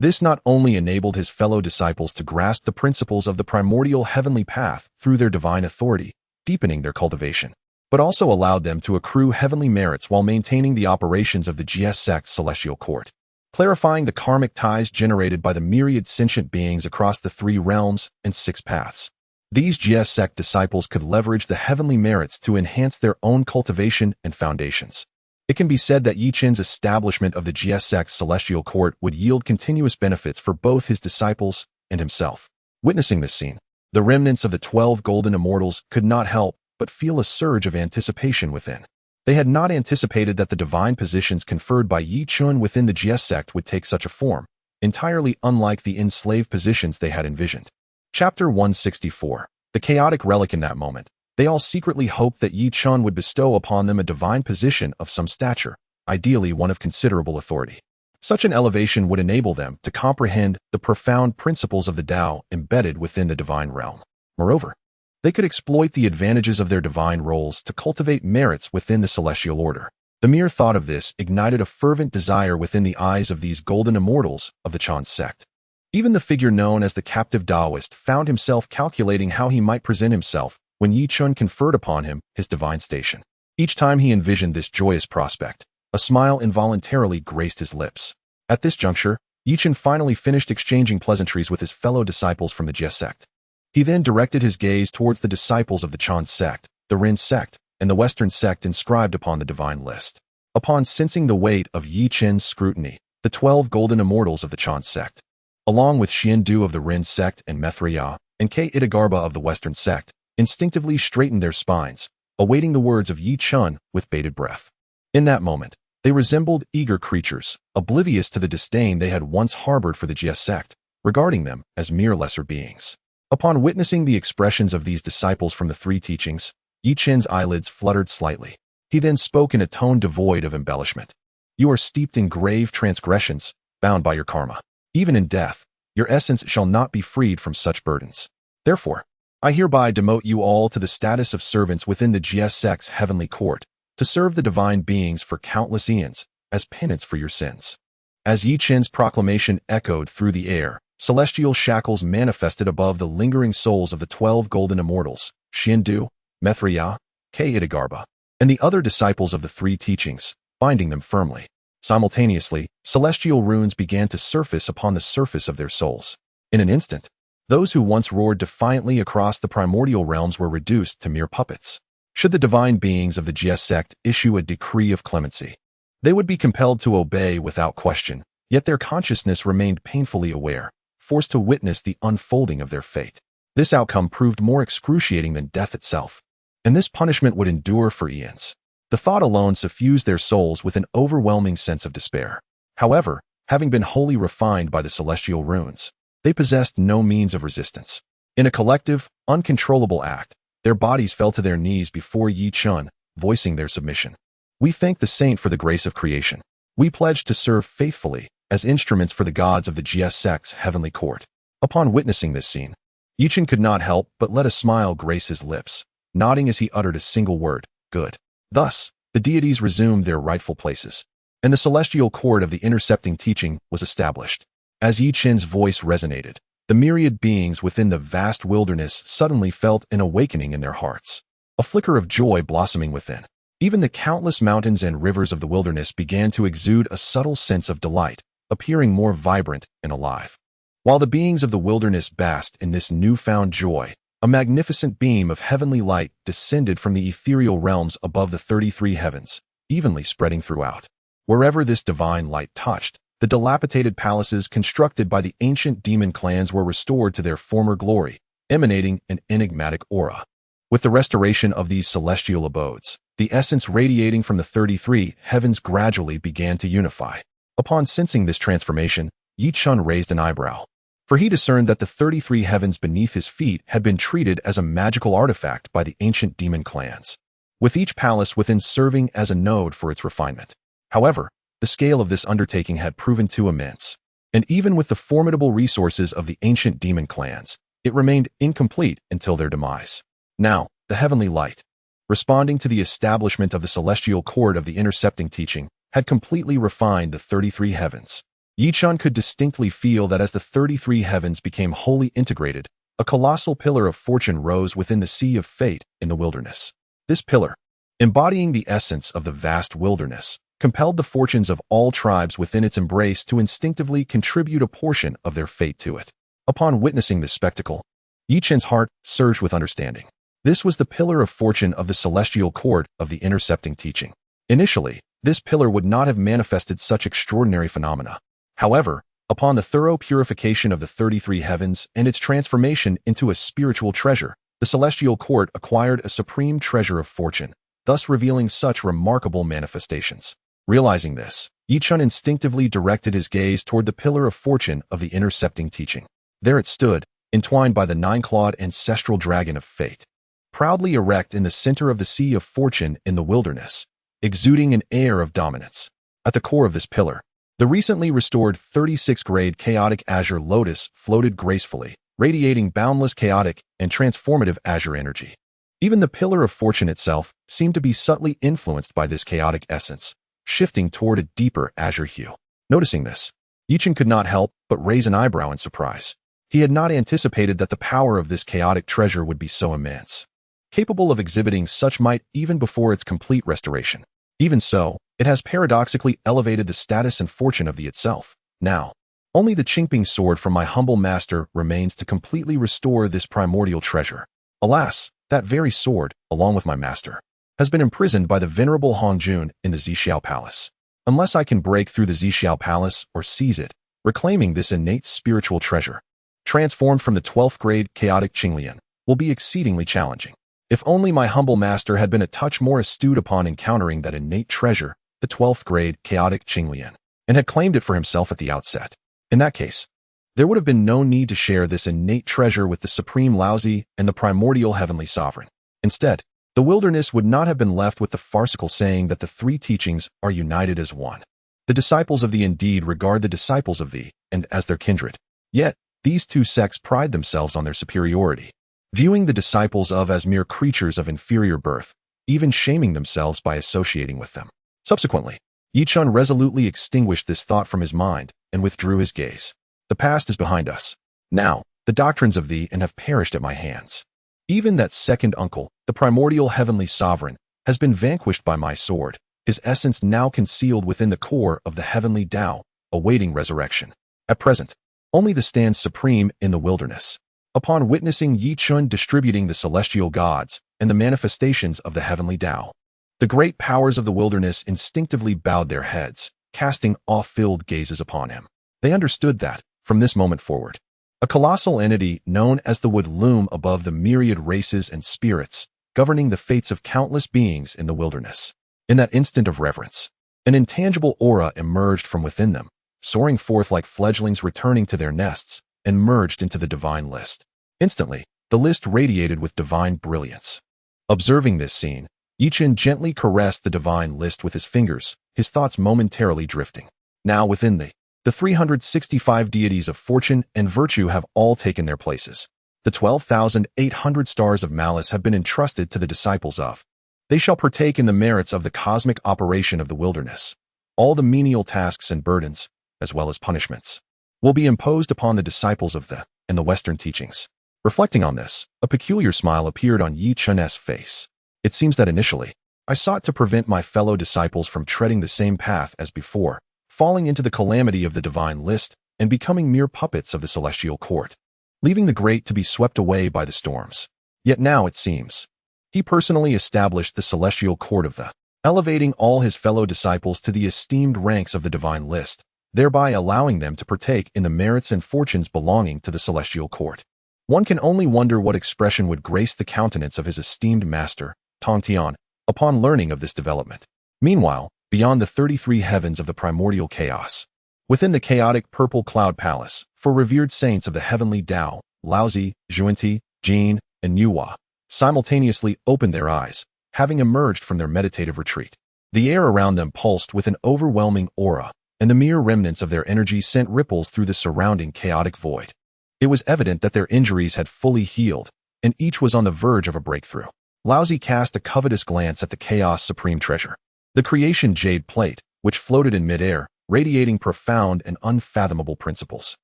This not only enabled his fellow disciples to grasp the principles of the primordial heavenly path through their divine authority, deepening their cultivation, but also allowed them to accrue heavenly merits while maintaining the operations of the Jie Sect's celestial court, clarifying the karmic ties generated by the myriad sentient beings across the 3 realms and 6 paths. These Jie Sect disciples could leverage the heavenly merits to enhance their own cultivation and foundations. It can be said that Yichun's establishment of the Jie Sect's celestial court would yield continuous benefits for both his disciples and himself. Witnessing this scene, the remnants of the 12 golden immortals could not help but feel a surge of anticipation within. They had not anticipated that the divine positions conferred by Yichun within the Jie Sect would take such a form, entirely unlike the enslaved positions they had envisioned. Chapter 164. The chaotic relic. In that moment, they all secretly hoped that Yichun would bestow upon them a divine position of some stature, ideally one of considerable authority. Such an elevation would enable them to comprehend the profound principles of the Tao embedded within the divine realm. Moreover, they could exploit the advantages of their divine roles to cultivate merits within the celestial order. The mere thought of this ignited a fervent desire within the eyes of these golden immortals of the Chen sect. Even the figure known as the captive Taoist found himself calculating how he might present himself when Yichun conferred upon him his divine station. Each time he envisioned this joyous prospect, a smile involuntarily graced his lips. At this juncture, Yichun finally finished exchanging pleasantries with his fellow disciples from the Jie Sect. He then directed his gaze towards the disciples of the Chen sect, the Ren sect, and the Western sect inscribed upon the divine list. Upon sensing the weight of Yichun's scrutiny, the 12 golden immortals of the Chen sect, along with Xiandu of the Ren sect and Methria, and K. Itagarba of the Western sect, instinctively straightened their spines, awaiting the words of Yichun with bated breath. In that moment, they resembled eager creatures, oblivious to the disdain they had once harbored for the Jie sect, regarding them as mere lesser beings. Upon witnessing the expressions of these disciples from the 3 teachings, Yichun's eyelids fluttered slightly. He then spoke in a tone devoid of embellishment. "You are steeped in grave transgressions, bound by your karma. Even in death, your essence shall not be freed from such burdens. Therefore, I hereby demote you all to the status of servants within the Jie Sect's heavenly court, to serve the divine beings for countless eons, as penance for your sins. As Yi Chen's proclamation echoed through the air, celestial shackles manifested above the lingering souls of the 12 golden immortals, Xiandu, Methriya, Kaidagarba, and the other disciples of the three teachings, binding them firmly. Simultaneously, celestial runes began to surface upon the surface of their souls. In an instant, those who once roared defiantly across the primordial realms were reduced to mere puppets. Should the divine beings of the Jie Sect issue a decree of clemency, they would be compelled to obey without question, yet their consciousness remained painfully aware, forced to witness the unfolding of their fate. This outcome proved more excruciating than death itself, and this punishment would endure for eons. The thought alone suffused their souls with an overwhelming sense of despair. However, having been wholly refined by the celestial runes, they possessed no means of resistance. In a collective, uncontrollable act, their bodies fell to their knees before Yi Chen, voicing their submission. We thank the saint for the grace of creation. We pledge to serve faithfully as instruments for the gods of the Jie Sect's heavenly court. Upon witnessing this scene, Yi Chen could not help but let a smile grace his lips, nodding as he uttered a single word, good. Thus, the deities resumed their rightful places, and the celestial court of the intercepting teaching was established. As Yi Chen's voice resonated, the myriad beings within the vast wilderness suddenly felt an awakening in their hearts, a flicker of joy blossoming within. Even the countless mountains and rivers of the wilderness began to exude a subtle sense of delight, appearing more vibrant and alive. While the beings of the wilderness basked in this newfound joy, a magnificent beam of heavenly light descended from the ethereal realms above the 33 heavens, evenly spreading throughout. Wherever this divine light touched, the dilapidated palaces constructed by the ancient demon clans were restored to their former glory, emanating an enigmatic aura. With the restoration of these celestial abodes, the essence radiating from the 33 heavens gradually began to unify. Upon sensing this transformation, Yi Chen raised an eyebrow, for he discerned that the 33 heavens beneath his feet had been treated as a magical artifact by the ancient demon clans, with each palace within serving as a node for its refinement. However, the scale of this undertaking had proven too immense, and even with the formidable resources of the ancient demon clans, it remained incomplete until their demise. Now, the heavenly light, responding to the establishment of the celestial court of the intercepting teaching, had completely refined the 33 heavens. Yi Chen could distinctly feel that as the 33 heavens became wholly integrated, a colossal pillar of fortune rose within the sea of fate in the wilderness. This pillar, embodying the essence of the vast wilderness, compelled the fortunes of all tribes within its embrace to instinctively contribute a portion of their fate to it. Upon witnessing this spectacle, Yi Chen's heart surged with understanding. This was the pillar of fortune of the celestial court of the intercepting teaching. Initially, this pillar would not have manifested such extraordinary phenomena. However, upon the thorough purification of the 33 heavens and its transformation into a spiritual treasure, the celestial court acquired a supreme treasure of fortune, thus revealing such remarkable manifestations. Realizing this, Yi Chen instinctively directed his gaze toward the pillar of fortune of the intercepting teaching. There it stood, entwined by the nine-clawed ancestral dragon of fate, proudly erect in the center of the sea of fortune in the wilderness, exuding an air of dominance. At the core of this pillar, the recently restored 36-grade chaotic azure lotus floated gracefully, radiating boundless chaotic and transformative azure energy. Even the pillar of fortune itself seemed to be subtly influenced by this chaotic essence, shifting toward a deeper azure hue. Noticing this, Yi Chen could not help but raise an eyebrow in surprise. He had not anticipated that the power of this chaotic treasure would be so immense, capable of exhibiting such might even before its complete restoration. Even so, it has paradoxically elevated the status and fortune of the itself. Now, only the Qingping sword from my humble master remains to completely restore this primordial treasure. Alas, that very sword, along with my master, has been imprisoned by the venerable Hongjun in the San Xiao Palace. Unless I can break through the San Xiao Palace or seize it, reclaiming this innate spiritual treasure, transformed from the 12th grade chaotic Qinglian, will be exceedingly challenging. If only my humble master had been a touch more astute upon encountering that innate treasure, the 12th grade chaotic Qinglian, and had claimed it for himself at the outset. In that case, there would have been no need to share this innate treasure with the supreme Laozi and the primordial heavenly sovereign. Instead, the wilderness would not have been left with the farcical saying that the three teachings are united as one. The disciples of thee indeed regard the disciples of thee, and as their kindred. Yet, these two sects pride themselves on their superiority. viewing the disciples of as mere creatures of inferior birth, even shaming themselves by associating with them. Subsequently, Yichun resolutely extinguished this thought from his mind and withdrew his gaze. The past is behind us. Now, the doctrines of thee and have perished at my hands. Even that second uncle, the primordial heavenly sovereign, has been vanquished by my sword, his essence now concealed within the core of the heavenly Tao, awaiting resurrection. At present, only the stands supreme in the wilderness. Upon witnessing Yichun distributing the celestial gods and the manifestations of the heavenly Tao, the great powers of the wilderness instinctively bowed their heads, casting awe-filled gazes upon him. They understood that, from this moment forward, a colossal entity known as the would loom above the myriad races and spirits, governing the fates of countless beings in the wilderness. In that instant of reverence, an intangible aura emerged from within them, soaring forth like fledglings returning to their nests, and merged into the divine list. Instantly, the list radiated with divine brilliance. Observing this scene, Yichun gently caressed the divine list with his fingers, his thoughts momentarily drifting. Now within the 365 deities of fortune and virtue have all taken their places. The 12,800 stars of malice have been entrusted to the disciples of. They shall partake in the merits of the cosmic operation of the wilderness. All the menial tasks and burdens, as well as punishments, will be imposed upon the disciples of the Western teachings. Reflecting on this, a peculiar smile appeared on Yichun's face. It seems that initially, I sought to prevent my fellow disciples from treading the same path as before, falling into the calamity of the divine list and becoming mere puppets of the celestial court, leaving the great to be swept away by the storms. Yet now it seems, he personally established the celestial court of the, elevating all his fellow disciples to the esteemed ranks of the divine list, thereby allowing them to partake in the merits and fortunes belonging to the celestial court. One can only wonder what expression would grace the countenance of his esteemed master, Tongtian, upon learning of this development. Meanwhile, beyond the 33 heavens of the primordial chaos, within the chaotic purple cloud palace, for revered saints of the heavenly Tao, Laozi, Zhuanti, Jin, and Yuhua, simultaneously opened their eyes, having emerged from their meditative retreat. The air around them pulsed with an overwhelming aura, and the mere remnants of their energy sent ripples through the surrounding chaotic void. It was evident that their injuries had fully healed, and each was on the verge of a breakthrough. Laozi cast a covetous glance at the chaos supreme treasure, the creation jade plate, which floated in midair, radiating profound and unfathomable principles.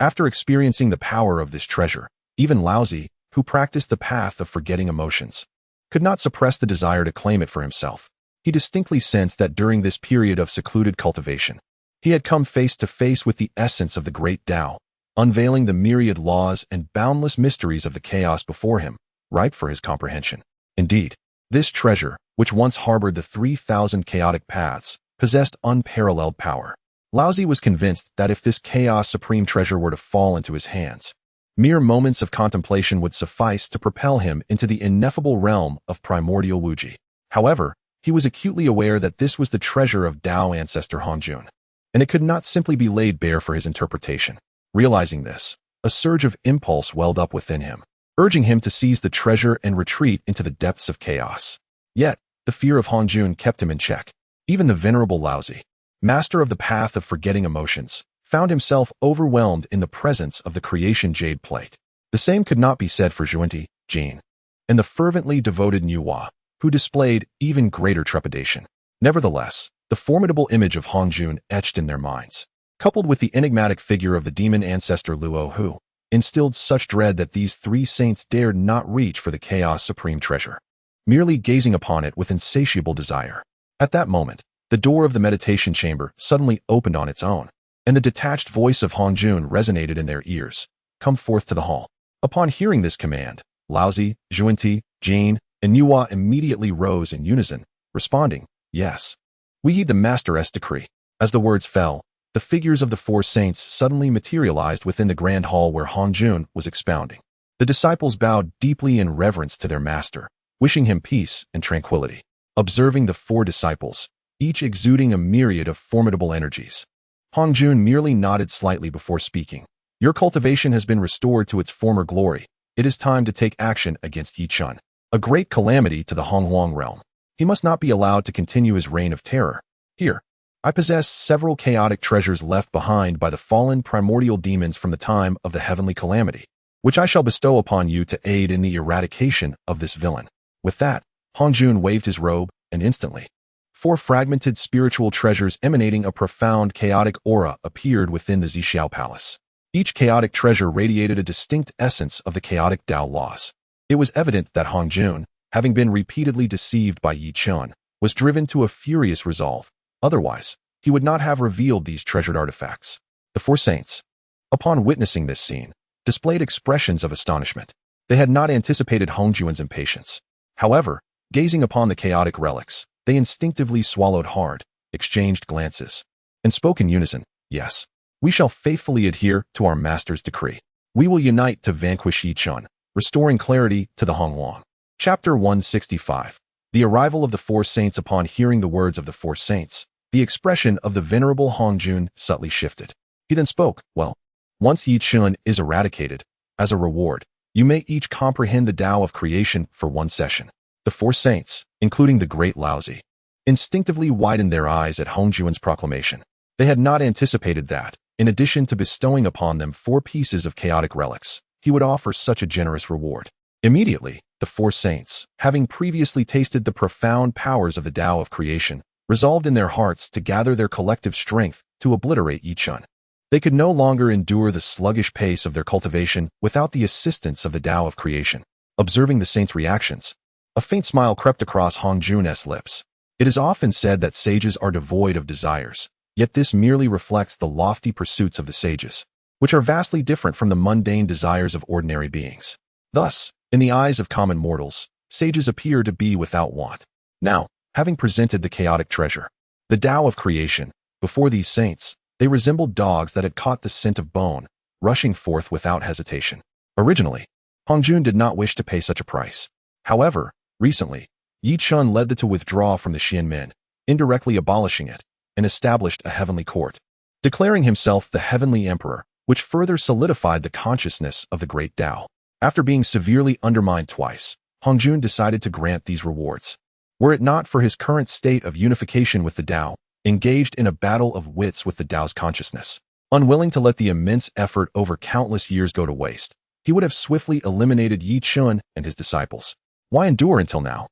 After experiencing the power of this treasure, even Laozi, who practiced the path of forgetting emotions, could not suppress the desire to claim it for himself. He distinctly sensed that during this period of secluded cultivation, he had come face to face with the essence of the great Tao, unveiling the myriad laws and boundless mysteries of the chaos before him, ripe for his comprehension. Indeed, this treasure, which once harbored the 3,000 chaotic paths, possessed unparalleled power. Laozi was convinced that if this chaos supreme treasure were to fall into his hands, mere moments of contemplation would suffice to propel him into the ineffable realm of primordial Wuji. However, he was acutely aware that this was the treasure of Tao ancestor Hongjun, and it could not simply be laid bare for his interpretation. Realizing this, a surge of impulse welled up within him, urging him to seize the treasure and retreat into the depths of chaos. Yet, the fear of Hongjun kept him in check. Even the venerable Laozi, master of the path of forgetting emotions, found himself overwhelmed in the presence of the creation jade plate. The same could not be said for Zhuanti, Jin, and the fervently devoted Yuhua, who displayed even greater trepidation. Nevertheless, the formidable image of Hongjun etched in their minds, coupled with the enigmatic figure of the demon ancestor Luo Hu, instilled such dread that these three saints dared not reach for the chaos supreme treasure, merely gazing upon it with insatiable desire. At that moment, the door of the meditation chamber suddenly opened on its own, and the detached voice of Hongjun resonated in their ears. Come forth to the hall. Upon hearing this command, Laozi, Zhuanti, Jin, and Yuhua immediately rose in unison, responding, yes. We heed the Master's decree. As the words fell, the figures of the four saints suddenly materialized within the grand hall where Hongjun was expounding. The disciples bowed deeply in reverence to their master, wishing him peace and tranquility. Observing the four disciples, each exuding a myriad of formidable energies, Hongjun merely nodded slightly before speaking. Your cultivation has been restored to its former glory. It is time to take action against Yichun, a great calamity to the Honghuang realm. He must not be allowed to continue his reign of terror. Here, I possess several chaotic treasures left behind by the fallen primordial demons from the time of the heavenly calamity. which I shall bestow upon you to aid in the eradication of this villain." With that, Hongjun waved his robe, and instantly, 4 fragmented spiritual treasures emanating a profound chaotic aura appeared within the Xiao Palace. Each chaotic treasure radiated a distinct essence of the chaotic Tao laws. It was evident that Hongjun, having been repeatedly deceived by Yi Chun, was driven to a furious resolve. Otherwise, he would not have revealed these treasured artifacts. The 4 saints, upon witnessing this scene, displayed expressions of astonishment. They had not anticipated Hongjun's impatience. However, gazing upon the chaotic relics, they instinctively swallowed hard, exchanged glances, and spoke in unison. "Yes, we shall faithfully adhere to our master's decree. We will unite to vanquish Yi Chun, restoring clarity to the Hongwang." Chapter 165. The arrival of the 4 saints. Upon hearing the words of the 4 saints, the expression of the venerable Hongjun subtly shifted. He then spoke, "Well, once Yi Chun is eradicated, as a reward, you may each comprehend the Tao of creation for 1 session." The 4 saints, including the great Laozi, instinctively widened their eyes at Hongjun's proclamation. They had not anticipated that, in addition to bestowing upon them 4 pieces of chaotic relics, he would offer such a generous reward. Immediately, the 4 saints, having previously tasted the profound powers of the Tao of creation, resolved in their hearts to gather their collective strength to obliterate Yi Chun. They could no longer endure the sluggish pace of their cultivation without the assistance of the Tao of creation. Observing the saints' reactions, a faint smile crept across Hongjun's lips. It is often said that sages are devoid of desires, yet this merely reflects the lofty pursuits of the sages, which are vastly different from the mundane desires of ordinary beings. Thus, in the eyes of common mortals, sages appear to be without want. Now, having presented the chaotic treasure, the Tao of creation, before these saints, they resembled dogs that had caught the scent of bone, rushing forth without hesitation. Originally, Hongjun did not wish to pay such a price. However, recently, Yi Chun led them to withdraw from the Xianmen, indirectly abolishing it, and established a heavenly court, declaring himself the heavenly emperor, which further solidified the consciousness of the great Tao. After being severely undermined twice, Hongjun decided to grant these rewards. Were it not for his current state of unification with the Tao, engaged in a battle of wits with the Tao's consciousness, unwilling to let the immense effort over countless years go to waste, he would have swiftly eliminated Yi Chun and his disciples. Why endure until now?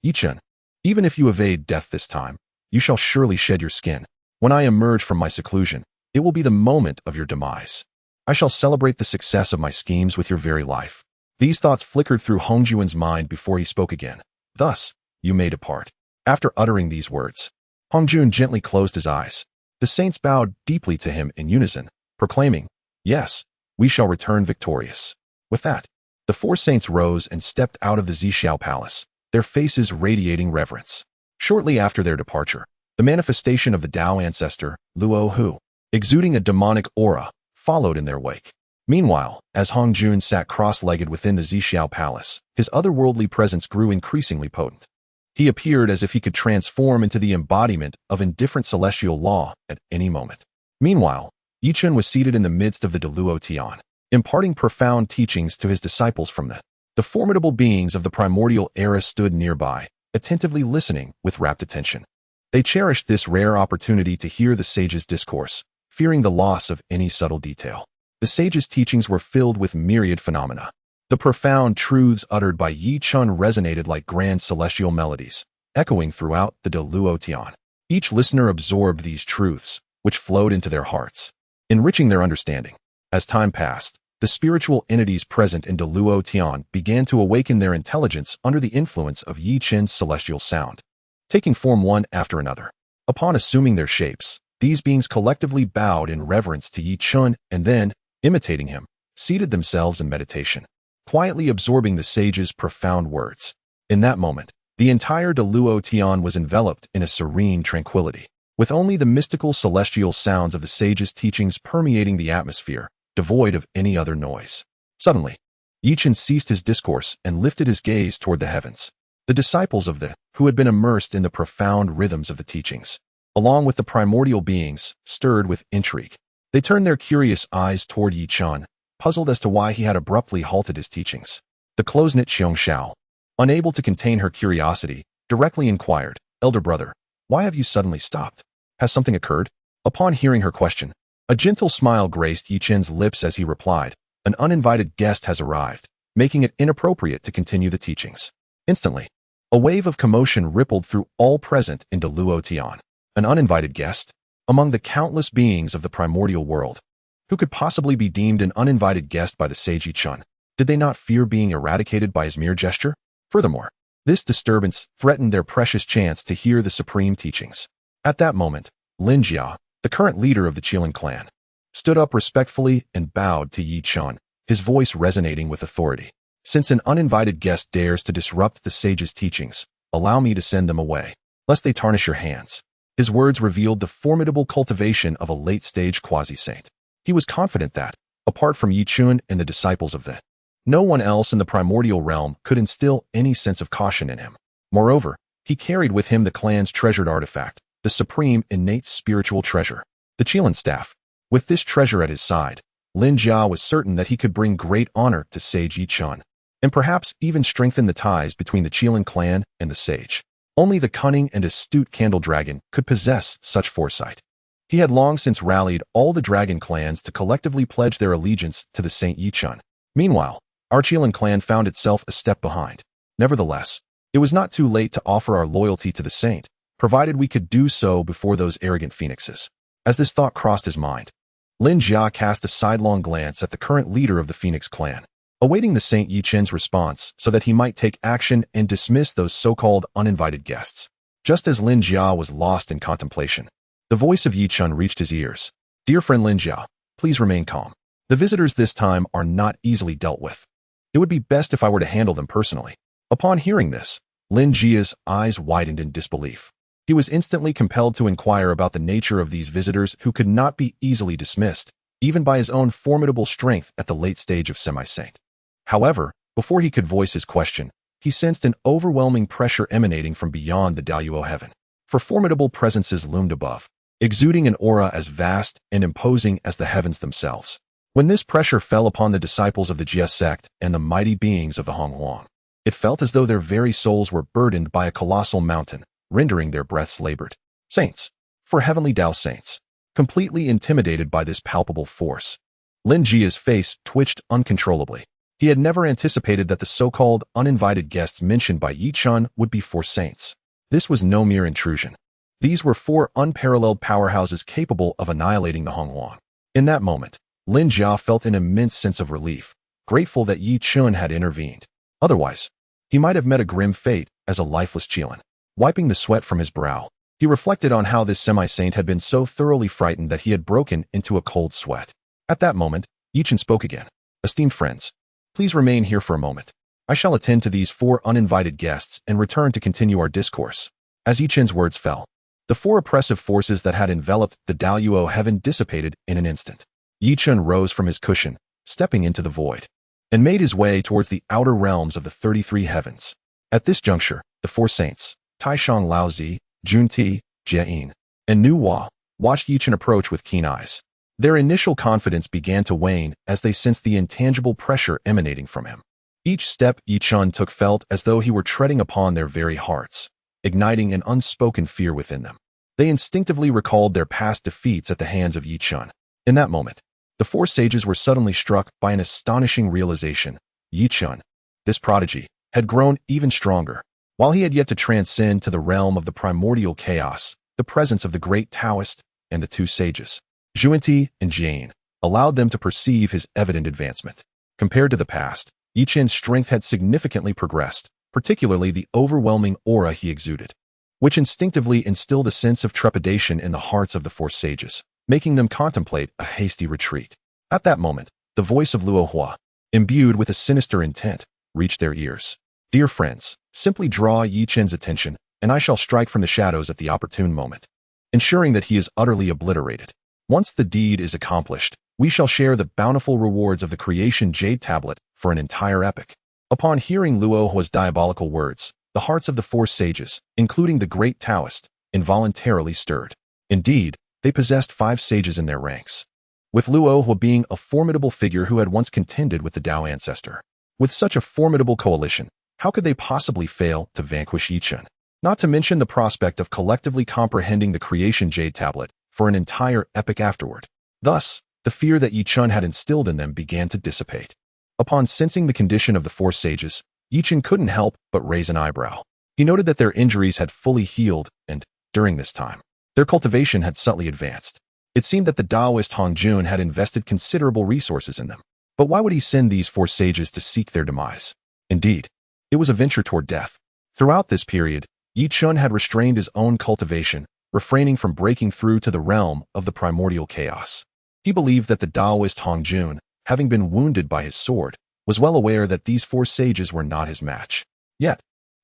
Yi Chun, even if you evade death this time, you shall surely shed your skin. When I emerge from my seclusion, it will be the moment of your demise. I shall celebrate the success of my schemes with your very life. These thoughts flickered through Hongjun's mind before he spoke again. Thus, you may depart. After uttering these words, Hongjun gently closed his eyes. The saints bowed deeply to him in unison, proclaiming, "Yes, we shall return victorious." With that, the 4 saints rose and stepped out of the Xiao Palace, their faces radiating reverence. Shortly after their departure, the manifestation of the Tao ancestor, Luo Hu, exuding a demonic aura, followed in their wake. Meanwhile, as Hongjun sat cross-legged within the Xiao Palace, his otherworldly presence grew increasingly potent. He appeared as if he could transform into the embodiment of indifferent celestial law at any moment. Meanwhile, Yi Chun was seated in the midst of the Luo Tian, imparting profound teachings to his disciples from the formidable beings of the primordial era stood nearby, attentively listening with rapt attention. They cherished this rare opportunity to hear the sage's discourse, fearing the loss of any subtle detail. The sage's teachings were filled with myriad phenomena. The profound truths uttered by Yi Chun resonated like grand celestial melodies, echoing throughout the Luo Tian. Each listener absorbed these truths, which flowed into their hearts, enriching their understanding. As time passed, the spiritual entities present in Luo Tian began to awaken their intelligence under the influence of Yi Chun's celestial sound, taking form one after another. Upon assuming their shapes, these beings collectively bowed in reverence to Yi Chun and then, imitating him, seated themselves in meditation, quietly absorbing the sage's profound words. In that moment, the entire Luo Tian was enveloped in a serene tranquility, with only the mystical celestial sounds of the sage's teachings permeating the atmosphere, devoid of any other noise. Suddenly, Yi Chun ceased his discourse and lifted his gaze toward the heavens. The disciples of who had been immersed in the profound rhythms of the teachings, along with the primordial beings, stirred with intrigue. They turned their curious eyes toward Yi Chun, puzzled as to why he had abruptly halted his teachings. The close-knit Xiao, unable to contain her curiosity, directly inquired, "Elder brother, why have you suddenly stopped? Has something occurred?" Upon hearing her question, a gentle smile graced Yi Chun's lips as he replied, An uninvited guest has arrived, making it inappropriate to continue the teachings. Instantly, a wave of commotion rippled through all present into Luo Tian. An uninvited guest? Among the countless beings of the primordial world, who could possibly be deemed an uninvited guest by the sage Yi Chun? Did they not fear being eradicated by his mere gesture? Furthermore, this disturbance threatened their precious chance to hear the supreme teachings. At that moment, Lin Jia, the current leader of the Qilan clan, stood up respectfully and bowed to Yi Chun, his voice resonating with authority. Since an uninvited guest dares to disrupt the sage's teachings, allow me to send them away, lest they tarnish your hands. His words revealed the formidable cultivation of a late-stage quasi-saint. He was confident that, apart from Yi Chun and the disciples of the, no one else in the primordial realm could instill any sense of caution in him. Moreover, he carried with him the clan's treasured artifact, the supreme innate spiritual treasure, the Qilan staff. With this treasure at his side, Lin Jia was certain that he could bring great honor to Sage Yi Chun, and perhaps even strengthen the ties between the Qilan clan and the sage. Only the cunning and astute Candle Dragon could possess such foresight. He had long since rallied all the dragon clans to collectively pledge their allegiance to the Saint Yi Chun. Meanwhile, our Qilan clan found itself a step behind. Nevertheless, it was not too late to offer our loyalty to the saint, provided we could do so before those arrogant phoenixes. As this thought crossed his mind, Lin Jia cast a sidelong glance at the current leader of the Phoenix clan, awaiting the Saint Yi Chen's response so that he might take action and dismiss those so-called uninvited guests. Just as Lin Jia was lost in contemplation, the voice of Yi Chun reached his ears. Dear friend Lin Jia, please remain calm. The visitors this time are not easily dealt with. It would be best if I were to handle them personally. Upon hearing this, Lin Jia's eyes widened in disbelief. He was instantly compelled to inquire about the nature of these visitors who could not be easily dismissed, even by his own formidable strength at the late stage of semi-saint. However, before he could voice his question, he sensed an overwhelming pressure emanating from beyond the Daluo heaven. For formidable presences loomed above, exuding an aura as vast and imposing as the heavens themselves. When this pressure fell upon the disciples of the Jie Sect and the mighty beings of the Honghuang, it felt as though their very souls were burdened by a colossal mountain, rendering their breaths labored. Saints, for heavenly Tao saints, completely intimidated by this palpable force, Lin Jia's face twitched uncontrollably. He had never anticipated that the so-called uninvited guests mentioned by Yi Chun would be 4 saints. This was no mere intrusion. These were 4 unparalleled powerhouses capable of annihilating the Honghuang. In that moment, Lin Jia felt an immense sense of relief, grateful that Yi Chun had intervened. Otherwise, he might have met a grim fate as a lifeless Qilan. Wiping the sweat from his brow, he reflected on how this semi-saint had been so thoroughly frightened that he had broken into a cold sweat. At that moment, Yi Chun spoke again. Esteemed friends, please remain here for a moment. I shall attend to these 4 uninvited guests and return to continue our discourse. As Yi Chun's words fell, the 4 oppressive forces that had enveloped the Daluo heaven dissipated in an instant. Yi Chun rose from his cushion, stepping into the void, and made his way towards the outer realms of the 33 heavens. At this juncture, the 4 saints, Taishang Laozi, Junti, Jieyin, and Nu Hua, watched Yi Chun approach with keen eyes. Their initial confidence began to wane as they sensed the intangible pressure emanating from him. Each step Yi Chun took felt as though he were treading upon their very hearts, igniting an unspoken fear within them. They instinctively recalled their past defeats at the hands of Yi Chun. In that moment, the 4 sages were suddenly struck by an astonishing realization. Yi Chun, this prodigy, had grown even stronger. While he had yet to transcend to the realm of the primordial chaos, the presence of the great Taoist and the 2 sages, Junti and Jieyin, allowed them to perceive his evident advancement. Compared to the past, Yi Chun's strength had significantly progressed, particularly the overwhelming aura he exuded, which instinctively instilled a sense of trepidation in the hearts of the 4 sages, making them contemplate a hasty retreat. At that moment, the voice of Luo Hua, imbued with a sinister intent, reached their ears. Dear friends, simply draw Yi Chun's attention, and I shall strike from the shadows at the opportune moment, ensuring that he is utterly obliterated. Once the deed is accomplished, we shall share the bountiful rewards of the creation Jade Tablet for an entire epoch. Upon hearing Luo Hua's diabolical words, the hearts of the 4 sages, including the great Taoist, involuntarily stirred. Indeed, they possessed 5 sages in their ranks, with Luo Hua being a formidable figure who had once contended with the Tao ancestor. With such a formidable coalition, how could they possibly fail to vanquish Yi Chun? Not to mention the prospect of collectively comprehending the creation Jade Tablet for an entire epoch afterward. Thus, the fear that Yi Chen had instilled in them began to dissipate. Upon sensing the condition of the four sages, Yi Chen couldn't help but raise an eyebrow. He noted that their injuries had fully healed and, during this time, their cultivation had subtly advanced. It seemed that the Taoist Hongjun had invested considerable resources in them. But why would he send these four sages to seek their demise? Indeed, it was a venture toward death. Throughout this period, Yi Chen had restrained his own cultivation, refraining from breaking through to the realm of the primordial chaos. He believed that the Taoist Hongjun, having been wounded by his sword, was well aware that these four sages were not his match. Yet,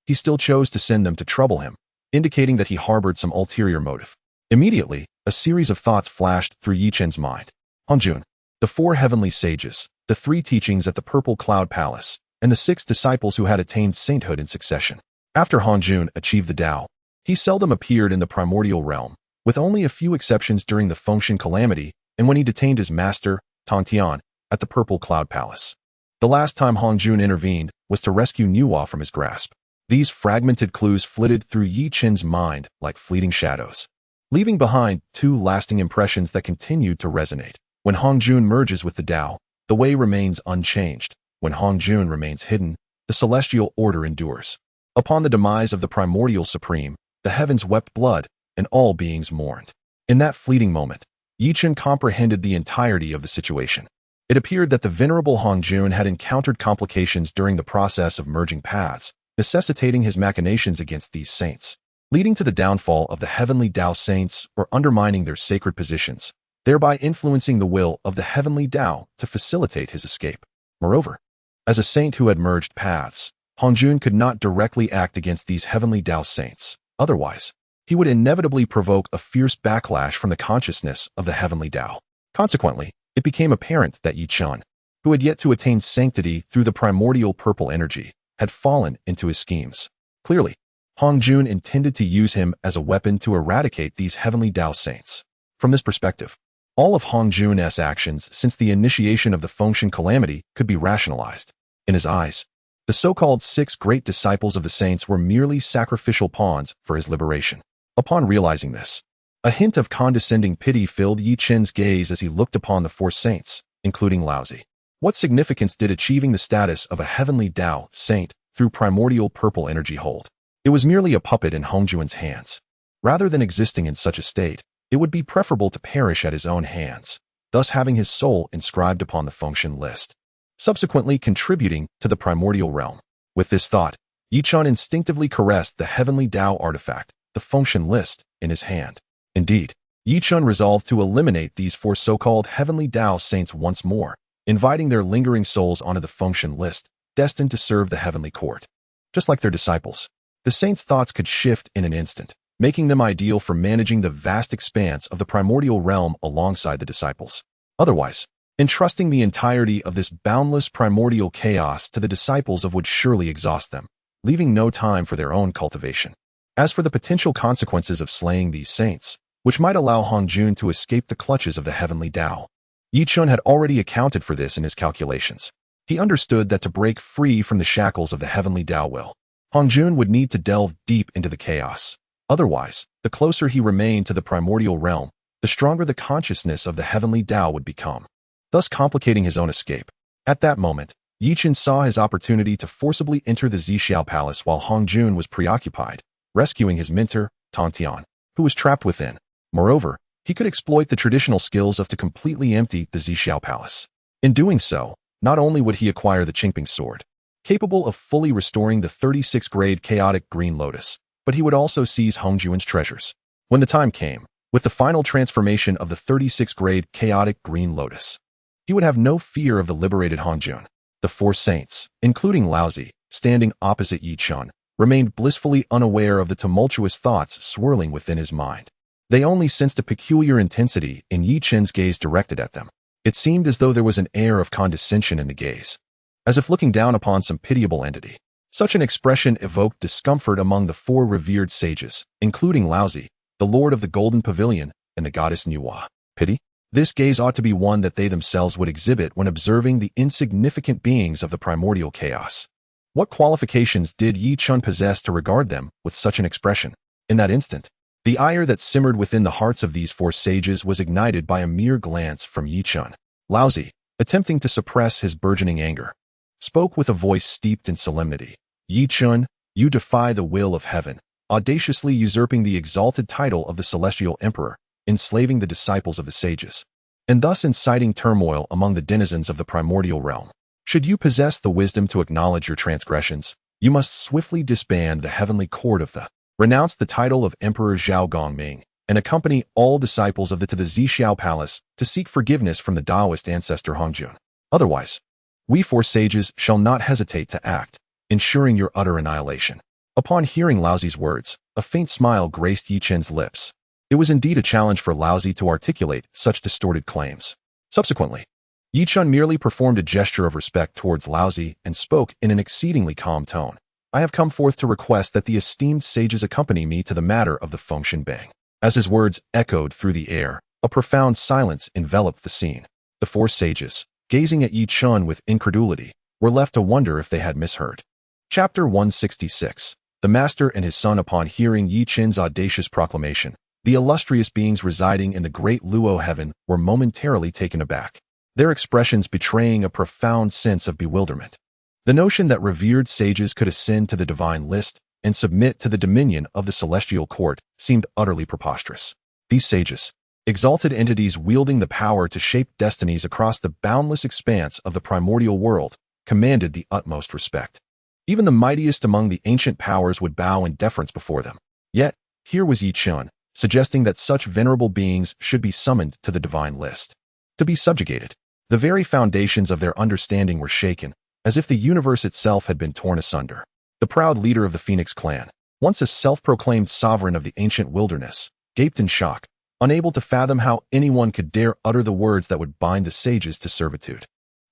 he still chose to send them to trouble him, indicating that he harbored some ulterior motive. Immediately, a series of thoughts flashed through Yi Chen's mind. Hongjun, the four heavenly sages, the three teachings at the Purple Cloud Palace, and the 6 disciples who had attained sainthood in succession. After Hongjun achieved the Tao, he seldom appeared in the primordial realm, with only a few exceptions during the Fengshen calamity and when he detained his master, Tongtian, at the Purple Cloud Palace. The last time Hongjun intervened was to rescue Nuwa from his grasp. These fragmented clues flitted through Yi Chen's mind like fleeting shadows, leaving behind 2 lasting impressions that continued to resonate. When Hongjun merges with the Tao, the way remains unchanged. When Hongjun remains hidden, the celestial order endures. Upon the demise of the primordial supreme, the heavens wept blood, and all beings mourned. In that fleeting moment, Yi Chen comprehended the entirety of the situation. It appeared that the venerable Hongjun had encountered complications during the process of merging paths, necessitating his machinations against these saints, leading to the downfall of the heavenly Tao saints or undermining their sacred positions, thereby influencing the will of the heavenly Tao to facilitate his escape. Moreover, as a saint who had merged paths, Hongjun could not directly act against these heavenly Tao saints. Otherwise, he would inevitably provoke a fierce backlash from the consciousness of the heavenly Tao. Consequently, it became apparent that Yi Chen, who had yet to attain sanctity through the primordial purple energy, had fallen into his schemes. Clearly, Hongjun intended to use him as a weapon to eradicate these heavenly Tao saints. From this perspective, all of Hongjun's actions since the initiation of the Fengshen calamity could be rationalized. In his eyes, the so-called 6 great disciples of the saints were merely sacrificial pawns for his liberation. Upon realizing this, a hint of condescending pity filled Yi Chen's gaze as he looked upon the 4 saints, including Laozi. What significance did achieving the status of a heavenly Tao saint through primordial purple energy hold? It was merely a puppet in Hongjun's hands. Rather than existing in such a state, it would be preferable to perish at his own hands, thus having his soul inscribed upon the Fengshen list, subsequently contributing to the primordial realm. With this thought, Yi Chen instinctively caressed the heavenly Tao artifact, the Fengshen list, in his hand. Indeed, Yi Chen resolved to eliminate these 4 so-called heavenly Tao saints once more, inviting their lingering souls onto the Fengshen list, destined to serve the heavenly court. Just like their disciples, the saints' thoughts could shift in an instant, making them ideal for managing the vast expanse of the primordial realm alongside the disciples. Otherwise, entrusting the entirety of this boundless primordial chaos to the disciples would surely exhaust them, leaving no time for their own cultivation. As for the potential consequences of slaying these saints, which might allow Hongjun to escape the clutches of the heavenly Tao, Yi Chen had already accounted for this in his calculations. He understood that to break free from the shackles of the heavenly Tao will, Hongjun would need to delve deep into the chaos. Otherwise, the closer he remained to the primordial realm, the stronger the consciousness of the heavenly Tao would become, thus complicating his own escape. At that moment, Yi Chen saw his opportunity to forcibly enter the San Xiao palace while Hongjun was preoccupied, rescuing his mentor, Tongtian, who was trapped within. Moreover, he could exploit the traditional skills to completely empty the San Xiao palace. In doing so, not only would he acquire the Qingping sword, capable of fully restoring the 36th-grade chaotic green lotus, but he would also seize Hongjun's treasures. When the time came, with the final transformation of the 36th-grade chaotic green lotus, he would have no fear of the liberated Hongjun. The 4 saints, including Laozi, standing opposite Yi Chen, remained blissfully unaware of the tumultuous thoughts swirling within his mind. They only sensed a peculiar intensity in Yi Chen's gaze directed at them. It seemed as though there was an air of condescension in the gaze, as if looking down upon some pitiable entity. Such an expression evoked discomfort among the 4 revered sages, including Laozi, the lord of the Golden Pavilion, and the goddess Nuwa. Pity? This gaze ought to be one that they themselves would exhibit when observing the insignificant beings of the primordial chaos. What qualifications did Yi Chen possess to regard them with such an expression? In that instant, The ire that simmered within the hearts of these 4 sages was ignited by a mere glance from Yi Chen. Laozi, attempting to suppress his burgeoning anger, spoke with a voice steeped in solemnity. Yi Chen, you defy the will of heaven, audaciously usurping the exalted title of the Celestial Emperor, enslaving the disciples of the sages, and thus inciting turmoil among the denizens of the primordial realm. Should you possess the wisdom to acknowledge your transgressions, you must swiftly disband the heavenly court of the, renounce the title of Emperor Zhao Gongming, and accompany all disciples of the to the San Xiao Palace to seek forgiveness from the Taoist ancestor Hongjun. Otherwise, we 4 sages shall not hesitate to act, ensuring your utter annihilation. Upon hearing Laozi's words, a faint smile graced Yi Chen's lips. It was indeed a challenge for Laozi to articulate such distorted claims. Subsequently, Yi Chen merely performed a gesture of respect towards Laozi and spoke in an exceedingly calm tone. I have come forth to request that the esteemed sages accompany me to the matter of the Fengshen Bang. As his words echoed through the air, a profound silence enveloped the scene. The 4 sages, gazing at Yi Chen with incredulity, were left to wonder if they had misheard. Chapter 166. The Master and his son. Upon hearing Yi Chen's audacious proclamation, the illustrious beings residing in the great Luo heaven were momentarily taken aback, their expressions betraying a profound sense of bewilderment. The notion that revered sages could ascend to the divine list and submit to the dominion of the celestial court seemed utterly preposterous. These sages, exalted entities wielding the power to shape destinies across the boundless expanse of the primordial world, commanded the utmost respect. Even the mightiest among the ancient powers would bow in deference before them. Yet, here was Yi Chen, suggesting that such venerable beings should be summoned to the divine list, to be subjugated. The very foundations of their understanding were shaken, as if the universe itself had been torn asunder. The proud leader of the Phoenix clan, once a self-proclaimed sovereign of the ancient wilderness, gaped in shock, unable to fathom how anyone could dare utter the words that would bind the sages to servitude.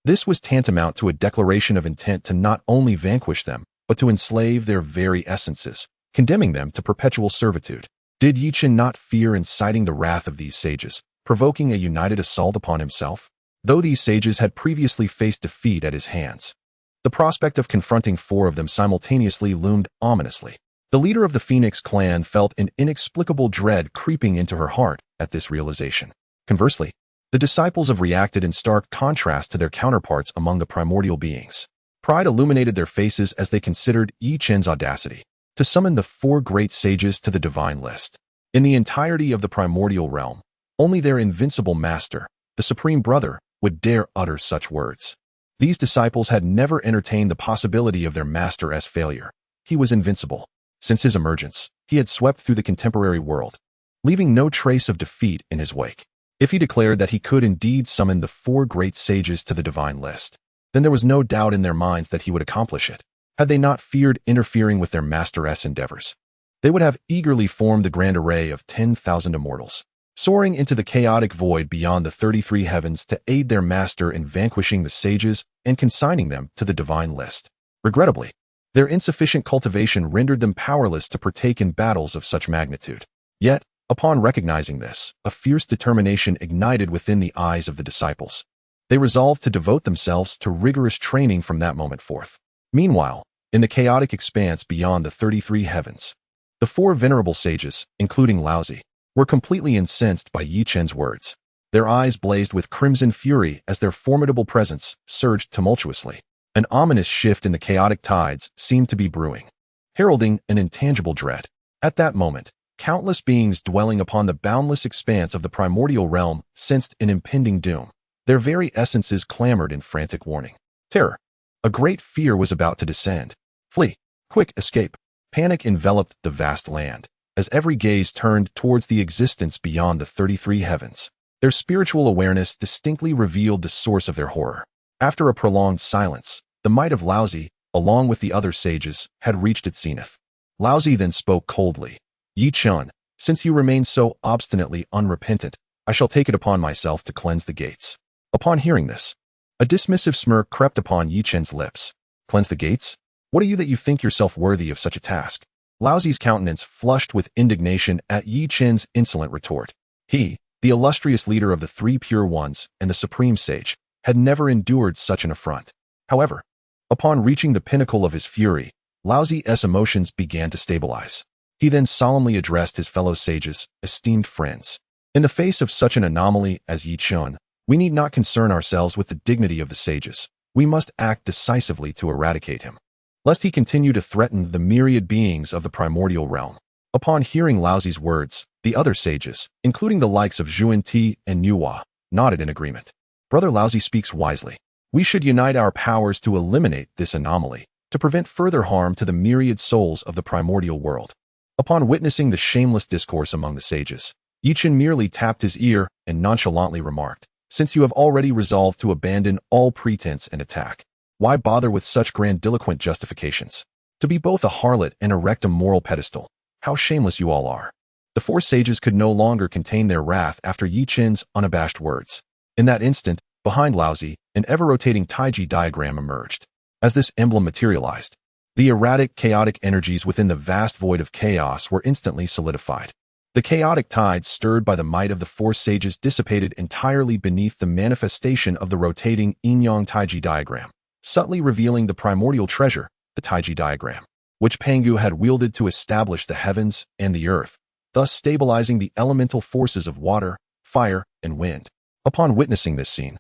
This was tantamount to a declaration of intent to not only vanquish them, but to enslave their very essences, condemning them to perpetual servitude. Did Yi Chen not fear inciting the wrath of these sages, provoking a united assault upon himself? Though these sages had previously faced defeat at his hands, the prospect of confronting 4 of them simultaneously loomed ominously. The leader of the Phoenix clan felt an inexplicable dread creeping into her heart at this realization. Conversely, the disciples have reacted in stark contrast to their counterparts among the primordial beings. Pride illuminated their faces as they considered Yi Chen's audacity to summon the 4 great sages to the divine list. In the entirety of the primordial realm, only their invincible master, the supreme brother, would dare utter such words. These disciples had never entertained the possibility of their master as failure. He was invincible. Since his emergence, he had swept through the contemporary world, leaving no trace of defeat in his wake. If he declared that he could indeed summon the 4 great sages to the divine list, then there was no doubt in their minds that he would accomplish it. Had they not feared interfering with their master's endeavors, they would have eagerly formed the grand array of 10,000 immortals, soaring into the chaotic void beyond the 33 heavens to aid their master in vanquishing the sages and consigning them to the divine list. Regrettably, their insufficient cultivation rendered them powerless to partake in battles of such magnitude. Yet, upon recognizing this, a fierce determination ignited within the eyes of the disciples. They resolved to devote themselves to rigorous training from that moment forth. Meanwhile, in the chaotic expanse beyond the 33 heavens, the 4 venerable sages, including Laozi, were completely incensed by Yi Chen's words. Their eyes blazed with crimson fury as their formidable presence surged tumultuously. An ominous shift in the chaotic tides seemed to be brewing, heralding an intangible dread. At that moment, countless beings dwelling upon the boundless expanse of the primordial realm sensed an impending doom. Their very essences clamored in frantic warning. Terror. A great fear was about to descend. Flee. Quick escape. Panic enveloped the vast land, as every gaze turned towards the existence beyond the 33 heavens. Their spiritual awareness distinctly revealed the source of their horror. After a prolonged silence, the might of Laozi, along with the other sages, had reached its zenith. Laozi then spoke coldly. Yi Chen, since you remain so obstinately unrepentant, I shall take it upon myself to cleanse the gates. Upon hearing this, a dismissive smirk crept upon Yi Chen's lips. Cleanse the gates? What are you that you think yourself worthy of such a task? Laozi's countenance flushed with indignation at Yi Chen's insolent retort. He, the illustrious leader of the 3 pure ones and the supreme sage, had never endured such an affront. However, upon reaching the pinnacle of his fury, Laozi's emotions began to stabilize. He then solemnly addressed his fellow sages, esteemed friends. In the face of such an anomaly as Yi Chun, we need not concern ourselves with the dignity of the sages. We must act decisively to eradicate him, lest he continue to threaten the myriad beings of the primordial realm. Upon hearing Laozi's words, the other sages, including the likes of Zhuan Ti and Nuwa, nodded in agreement. Brother Laozi speaks wisely. We should unite our powers to eliminate this anomaly, to prevent further harm to the myriad souls of the primordial world. Upon witnessing the shameless discourse among the sages, Yi Chun merely tapped his ear and nonchalantly remarked, "Since you have already resolved to abandon all pretense and attack, why bother with such grandiloquent justifications? To be both a harlot and erect a moral pedestal, how shameless you all are." The four sages could no longer contain their wrath after Yi Chun's unabashed words. In that instant, behind Laozi, an ever-rotating Taiji diagram emerged. As this emblem materialized, the erratic, chaotic energies within the vast void of chaos were instantly solidified. The chaotic tides stirred by the might of the four sages dissipated entirely beneath the manifestation of the rotating yin-yang Taiji diagram, subtly revealing the primordial treasure, the Taiji diagram, which Pangu had wielded to establish the heavens and the earth, thus stabilizing the elemental forces of water, fire, and wind. Upon witnessing this scene,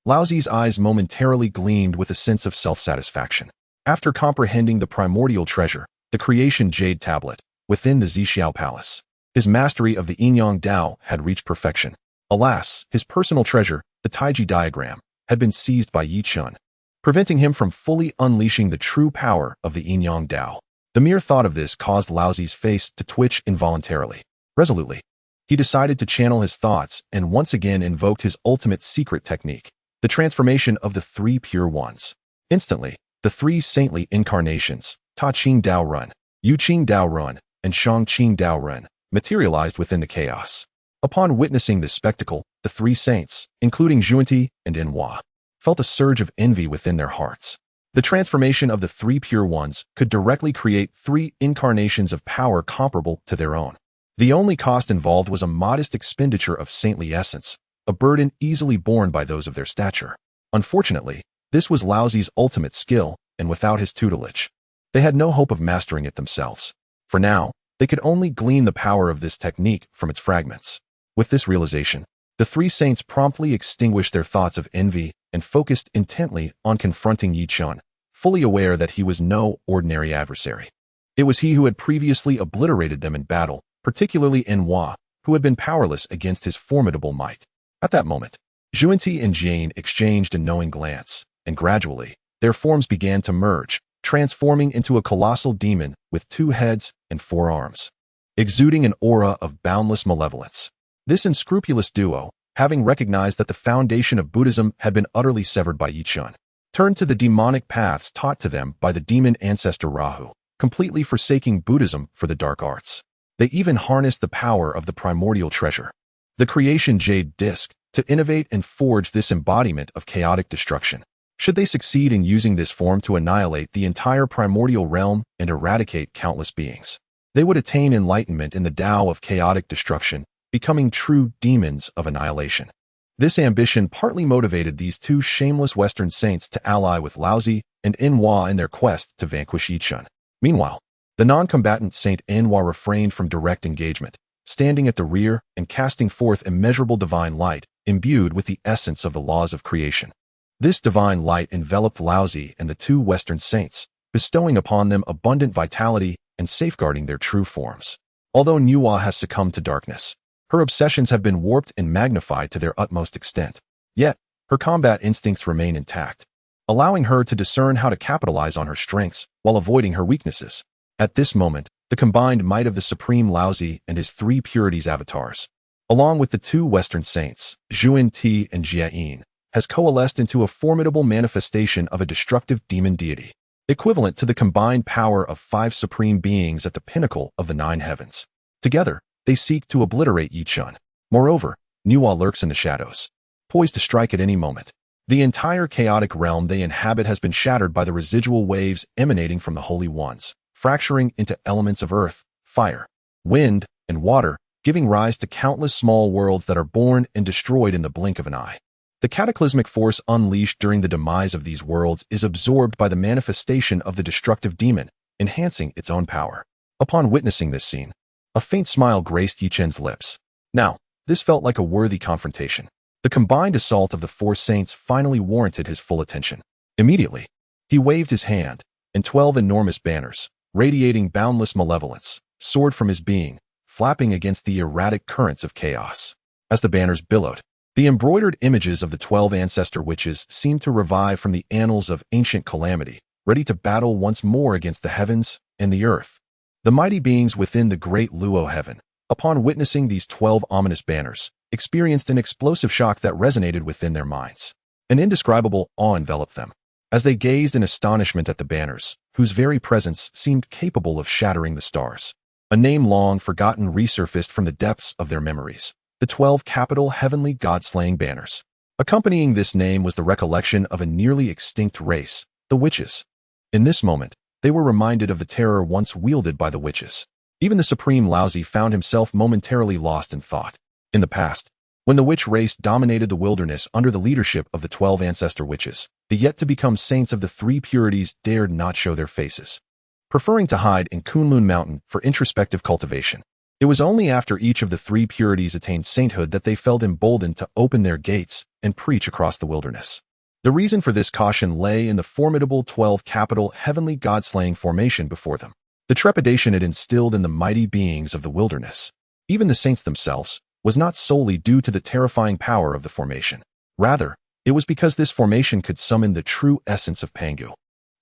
Laozi's eyes momentarily gleamed with a sense of self-satisfaction. After comprehending the primordial treasure, the creation jade tablet, within the San Xiao palace, his mastery of the yin-yang Dao had reached perfection. Alas, his personal treasure, the Taiji diagram, had been seized by Yi Chun, preventing him from fully unleashing the true power of the yin-yang Dao. The mere thought of this caused Laozi's face to twitch involuntarily. Resolutely, he decided to channel his thoughts and once again invoked his ultimate secret technique, the transformation of the three pure ones. Instantly, the three saintly incarnations, Ta Qing Dao Run, Yu Qing Dao Run, and Shang Qing Dao Run, materialized within the chaos. Upon witnessing this spectacle, the three saints, including Zhuanti and Enhua, felt a surge of envy within their hearts. The transformation of the three pure ones could directly create three incarnations of power comparable to their own. The only cost involved was a modest expenditure of saintly essence, a burden easily borne by those of their stature. Unfortunately, this was Laozi's ultimate skill, and without his tutelage, they had no hope of mastering it themselves. For now, they could only glean the power of this technique from its fragments. With this realization, the three saints promptly extinguished their thoughts of envy and focused intently on confronting Yi Chun, fully aware that he was no ordinary adversary. It was he who had previously obliterated them in battle, particularly Enhua, who had been powerless against his formidable might. At that moment, Zhuanti and Jane exchanged a knowing glance, and gradually, their forms began to merge, transforming into a colossal demon with 2 heads and 4 arms, exuding an aura of boundless malevolence. This unscrupulous duo, having recognized that the foundation of Buddhism had been utterly severed by Yi Chun, turned to the demonic paths taught to them by the demon ancestor Rahu, completely forsaking Buddhism for the dark arts. They even harnessed the power of the primordial treasure, the creation jade disc, to innovate and forge this embodiment of chaotic destruction. Should they succeed in using this form to annihilate the entire primordial realm and eradicate countless beings, they would attain enlightenment in the Tao of chaotic destruction, becoming true demons of annihilation. This ambition partly motivated these 2 shameless Western saints to ally with Laozi and Enhua in their quest to vanquish Yi Chun. Meanwhile, the non-combatant Saint Enhua refrained from direct engagement, standing at the rear and casting forth immeasurable divine light, imbued with the essence of the laws of creation. This divine light enveloped Laozi and the 2 Western saints, bestowing upon them abundant vitality and safeguarding their true forms. Although Nuwa has succumbed to darkness, her obsessions have been warped and magnified to their utmost extent. Yet, her combat instincts remain intact, allowing her to discern how to capitalize on her strengths while avoiding her weaknesses. At this moment, the combined might of the Supreme Laozi and his 3 purities avatars, along with the 2 Western saints, Zhuan Ti and Jie Yin, has coalesced into a formidable manifestation of a destructive demon deity, equivalent to the combined power of 5 supreme beings at the pinnacle of the 9 heavens. Together, they seek to obliterate Yi Chun. Moreover, Nuwa lurks in the shadows, poised to strike at any moment. The entire chaotic realm they inhabit has been shattered by the residual waves emanating from the Holy Ones, fracturing into elements of earth, fire, wind, and water, giving rise to countless small worlds that are born and destroyed in the blink of an eye. The cataclysmic force unleashed during the demise of these worlds is absorbed by the manifestation of the destructive demon, enhancing its own power. Upon witnessing this scene, a faint smile graced Yi Chen's lips. Now, this felt like a worthy confrontation. The combined assault of the four saints finally warranted his full attention. Immediately, he waved his hand, and 12 enormous banners, radiating boundless malevolence, soared from his being, flapping against the erratic currents of chaos. As the banners billowed, the embroidered images of the 12 ancestor witches seemed to revive from the annals of ancient calamity, ready to battle once more against the heavens and the earth. The mighty beings within the great Luo heaven, upon witnessing these 12 ominous banners, experienced an explosive shock that resonated within their minds. An indescribable awe enveloped them, as they gazed in astonishment at the banners, whose very presence seemed capable of shattering the stars. A name long forgotten resurfaced from the depths of their memories: the 12 capital heavenly god-slaying banners. Accompanying this name was the recollection of a nearly extinct race, the witches. In this moment, they were reminded of the terror once wielded by the witches. Even the supreme Laozi found himself momentarily lost in thought. In the past, when the witch race dominated the wilderness under the leadership of the 12 ancestor witches, the yet-to-become saints of the three purities dared not show their faces, preferring to hide in Kunlun Mountain for introspective cultivation. It was only after each of the three purities attained sainthood that they felt emboldened to open their gates and preach across the wilderness. The reason for this caution lay in the formidable 12 capital heavenly god-slaying formation before them. The trepidation it instilled in the mighty beings of the wilderness, even the saints themselves, was not solely due to the terrifying power of the formation. Rather, it was because this formation could summon the true essence of Pangu,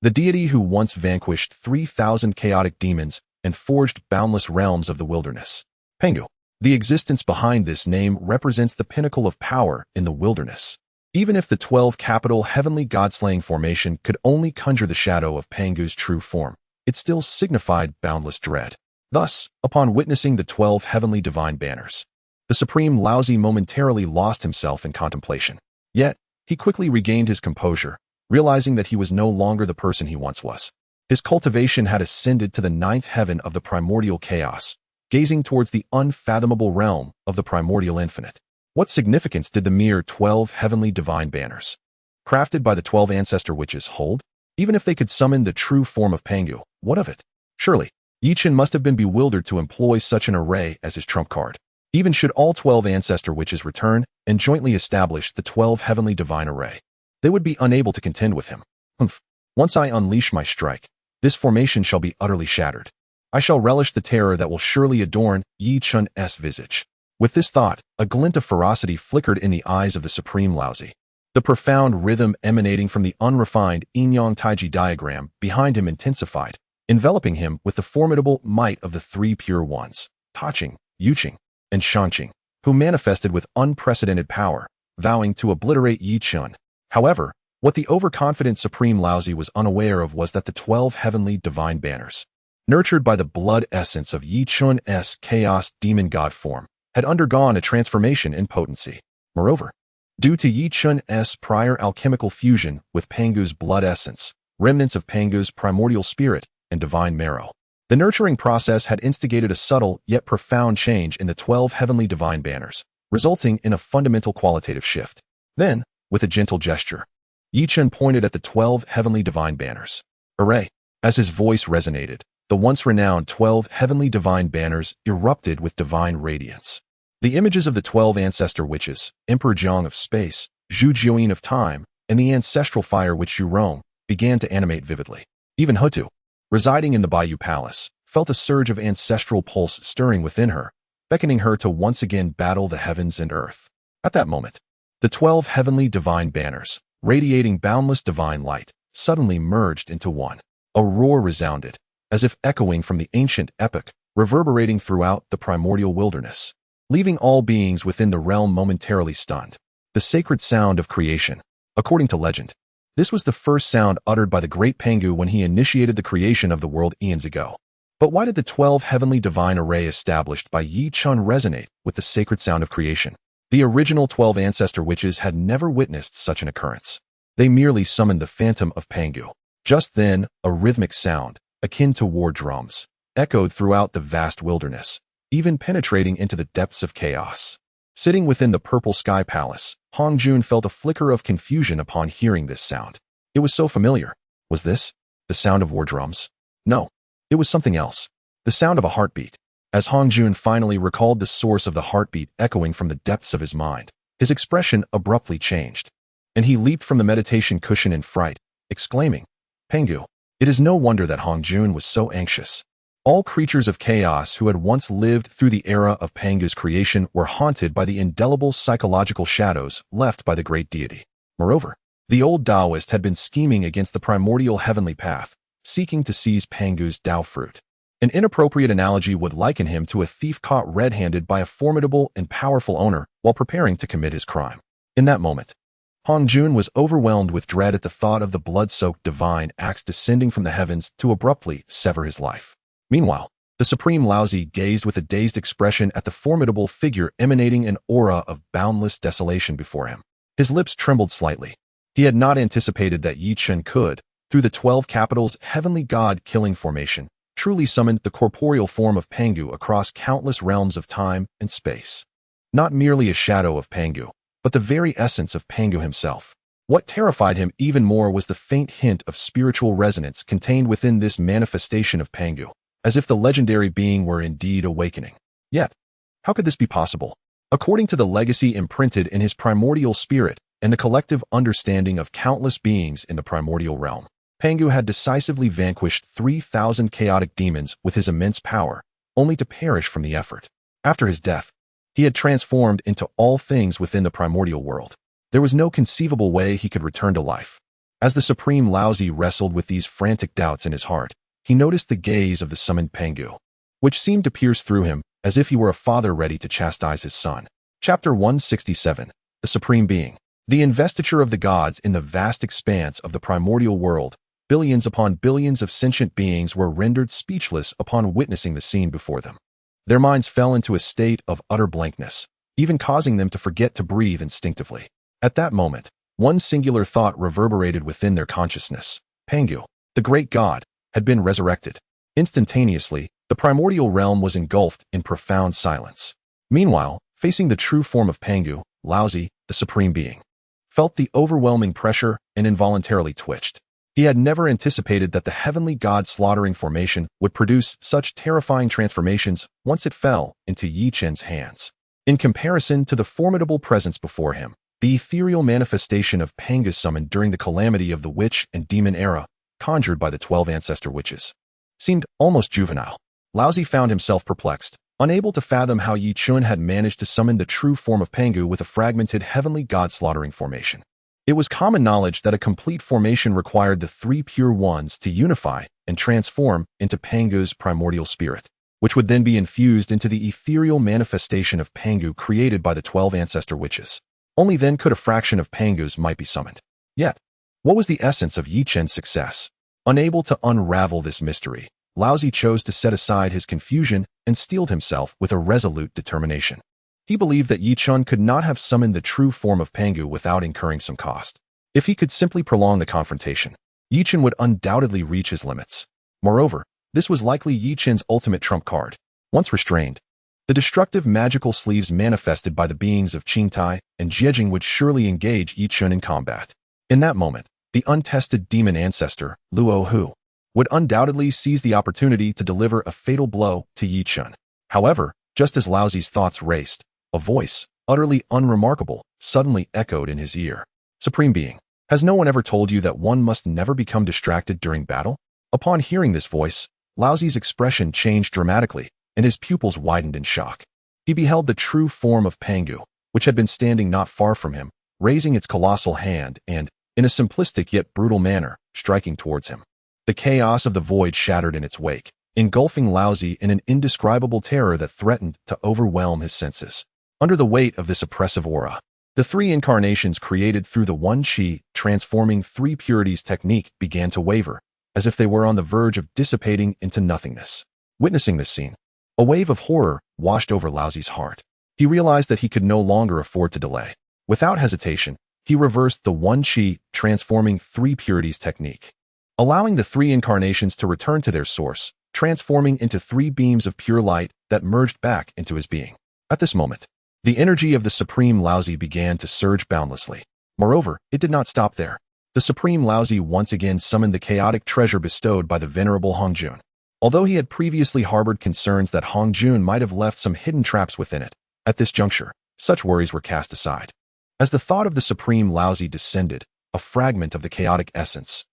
the deity who once vanquished 3,000 chaotic demons and forged boundless realms of the wilderness. Pangu. The existence behind this name represents the pinnacle of power in the wilderness. Even if the 12 capital heavenly god-slaying formation could only conjure the shadow of Pangu's true form, it still signified boundless dread. Thus, upon witnessing the 12 heavenly divine banners, the supreme Laozi momentarily lost himself in contemplation. Yet, he quickly regained his composure, realizing that he was no longer the person he once was. His cultivation had ascended to the 9th heaven of the primordial chaos, gazing towards the unfathomable realm of the primordial infinite. What significance did the mere 12 heavenly divine banners, crafted by the 12 ancestor witches, hold? Even if they could summon the true form of Pangu, what of it? Surely, Yi Chen must have been bewildered to employ such an array as his trump card. Even should all 12 ancestor witches return and jointly establish the 12 heavenly divine array, they would be unable to contend with him. Once I unleash my strike, this formation shall be utterly shattered. I shall relish the terror that will surely adorn Yi Chen's visage. With this thought, a glint of ferocity flickered in the eyes of the supreme Laozi. The profound rhythm emanating from the unrefined yin-yang taiji diagram behind him intensified, enveloping him with the formidable might of the three pure ones, Taqing, Yuqing, and Shangqing, who manifested with unprecedented power, vowing to obliterate Yi Chen. However, what the overconfident supreme Laozi was unaware of was that the 12 heavenly divine banners, nurtured by the blood essence of Yi Chen's chaos demon god form, had undergone a transformation in potency. Moreover, due to Yi Chen's prior alchemical fusion with Pangu's blood essence, remnants of Pangu's primordial spirit and divine marrow, the nurturing process had instigated a subtle yet profound change in the 12 heavenly divine banners, resulting in a fundamental qualitative shift. Then, with a gentle gesture, Yi Chen pointed at the 12 heavenly divine banners. Array. As his voice resonated, the once renowned 12 heavenly divine banners erupted with divine radiance. The images of the 12 ancestor witches, Emperor Jiang of space, Zhu Jiuyin of time, and the ancestral fire witch Yurong, began to animate vividly. Even Hutu, residing in the Bayou Palace, felt a surge of ancestral pulse stirring within her, beckoning her to once again battle the heavens and earth. At that moment, the 12 heavenly divine banners, radiating boundless divine light, suddenly merged into one. A roar resounded, as if echoing from the ancient epic, reverberating throughout the primordial wilderness, leaving all beings within the realm momentarily stunned. The sacred sound of creation. According to legend, this was the first sound uttered by the great Pangu when he initiated the creation of the world eons ago. But why did the 12 heavenly divine array established by Yi Chen resonate with the sacred sound of creation? The original 12 ancestor witches had never witnessed such an occurrence. They merely summoned the phantom of Pangu. Just then, a rhythmic sound, akin to war drums, echoed throughout the vast wilderness, even penetrating into the depths of chaos. Sitting within the purple sky palace, Hong Jun felt a flicker of confusion upon hearing this sound. It was so familiar. Was this the sound of war drums? No, it was something else. The sound of a heartbeat. As Hongjun finally recalled the source of the heartbeat echoing from the depths of his mind, his expression abruptly changed, and he leaped from the meditation cushion in fright, exclaiming, "Pengu!" It is no wonder that Hongjun was so anxious. All creatures of chaos who had once lived through the era of Pengu's creation were haunted by the indelible psychological shadows left by the great deity. Moreover, the old Taoist had been scheming against the primordial heavenly path, seeking to seize Pengu's Tao fruit. An inappropriate analogy would liken him to a thief caught red-handed by a formidable and powerful owner while preparing to commit his crime. In that moment, Hongjun was overwhelmed with dread at the thought of the blood-soaked divine axe descending from the heavens to abruptly sever his life. Meanwhile, the Supreme Laozi gazed with a dazed expression at the formidable figure emanating an aura of boundless desolation before him. His lips trembled slightly. He had not anticipated that Chen could, through the 12 Capitals' heavenly god-killing formation, truly summon the corporeal form of Pengu across countless realms of time and space. Not merely a shadow of Pengu, but the very essence of Pengu himself. What terrified him even more was the faint hint of spiritual resonance contained within this manifestation of Pengu, as if the legendary being were indeed awakening. Yet, how could this be possible? According to the legacy imprinted in his primordial spirit and the collective understanding of countless beings in the primordial realm, Pengu had decisively vanquished 3,000 chaotic demons with his immense power, only to perish from the effort. After his death, he had transformed into all things within the primordial world. There was no conceivable way he could return to life. As the Supreme Laozi wrestled with these frantic doubts in his heart, he noticed the gaze of the summoned Pengu, which seemed to pierce through him as if he were a father ready to chastise his son. Chapter 167. The Supreme Being. The investiture of the gods in the vast expanse of the primordial world. Billions upon billions of sentient beings were rendered speechless upon witnessing the scene before them. Their minds fell into a state of utter blankness, even causing them to forget to breathe instinctively. At that moment, one singular thought reverberated within their consciousness. Pengu, the great god, had been resurrected. Instantaneously, the primordial realm was engulfed in profound silence. Meanwhile, facing the true form of Pengu, Laozi, the Supreme Being, felt the overwhelming pressure and involuntarily twitched. He had never anticipated that the heavenly god-slaughtering formation would produce such terrifying transformations once it fell into Chen's hands. In comparison to the formidable presence before him, the ethereal manifestation of Pengu summoned during the calamity of the witch and demon era, conjured by the 12 ancestor witches, seemed almost juvenile. Laozi found himself perplexed, unable to fathom how Chen had managed to summon the true form of Pengu with a fragmented heavenly god-slaughtering formation. It was common knowledge that a complete formation required the 3 pure ones to unify and transform into Pengu's primordial spirit, which would then be infused into the ethereal manifestation of Pengu created by the 12 ancestor witches. Only then could a fraction of Pengu's might be summoned. Yet, what was the essence of Chen's success? Unable to unravel this mystery, Laozi chose to set aside his confusion and steeled himself with a resolute determination. He believed that Chen could not have summoned the true form of Pengu without incurring some cost. If he could simply prolong the confrontation, Chen would undoubtedly reach his limits. Moreover, this was likely Chen's ultimate trump card. Once restrained, the destructive magical sleeves manifested by the beings of Qingtai and Jiejing would surely engage Chen in combat. In that moment, the untested demon ancestor, Luo Hu, would undoubtedly seize the opportunity to deliver a fatal blow to Chen. However, just as Laozi's thoughts raced, a voice, utterly unremarkable, suddenly echoed in his ear. Supreme Being, has no one ever told you that one must never become distracted during battle? Upon hearing this voice, Laozi's expression changed dramatically, and his pupils widened in shock. He beheld the true form of Pengu, which had been standing not far from him, raising its colossal hand and, in a simplistic yet brutal manner, striking towards him. The chaos of the void shattered in its wake, engulfing Laozi in an indescribable terror that threatened to overwhelm his senses. Under the weight of this oppressive aura, the 3 incarnations created through the Yuan Shi transforming 3 purities technique began to waver, as if they were on the verge of dissipating into nothingness. Witnessing this scene, a wave of horror washed over Laozi's heart. He realized that he could no longer afford to delay. Without hesitation, he reversed the Yuan Shi transforming 3 purities technique, allowing the 3 incarnations to return to their source, transforming into 3 beams of pure light that merged back into his being. At this moment, the energy of the Supreme Laozi began to surge boundlessly. Moreover, it did not stop there. The Supreme Laozi once again summoned the chaotic treasure bestowed by the venerable Hongjun. Although he had previously harbored concerns that Hongjun might have left some hidden traps within it, at this juncture, such worries were cast aside. As the thought of the supreme Laozi descended, a fragment of the chaotic essence,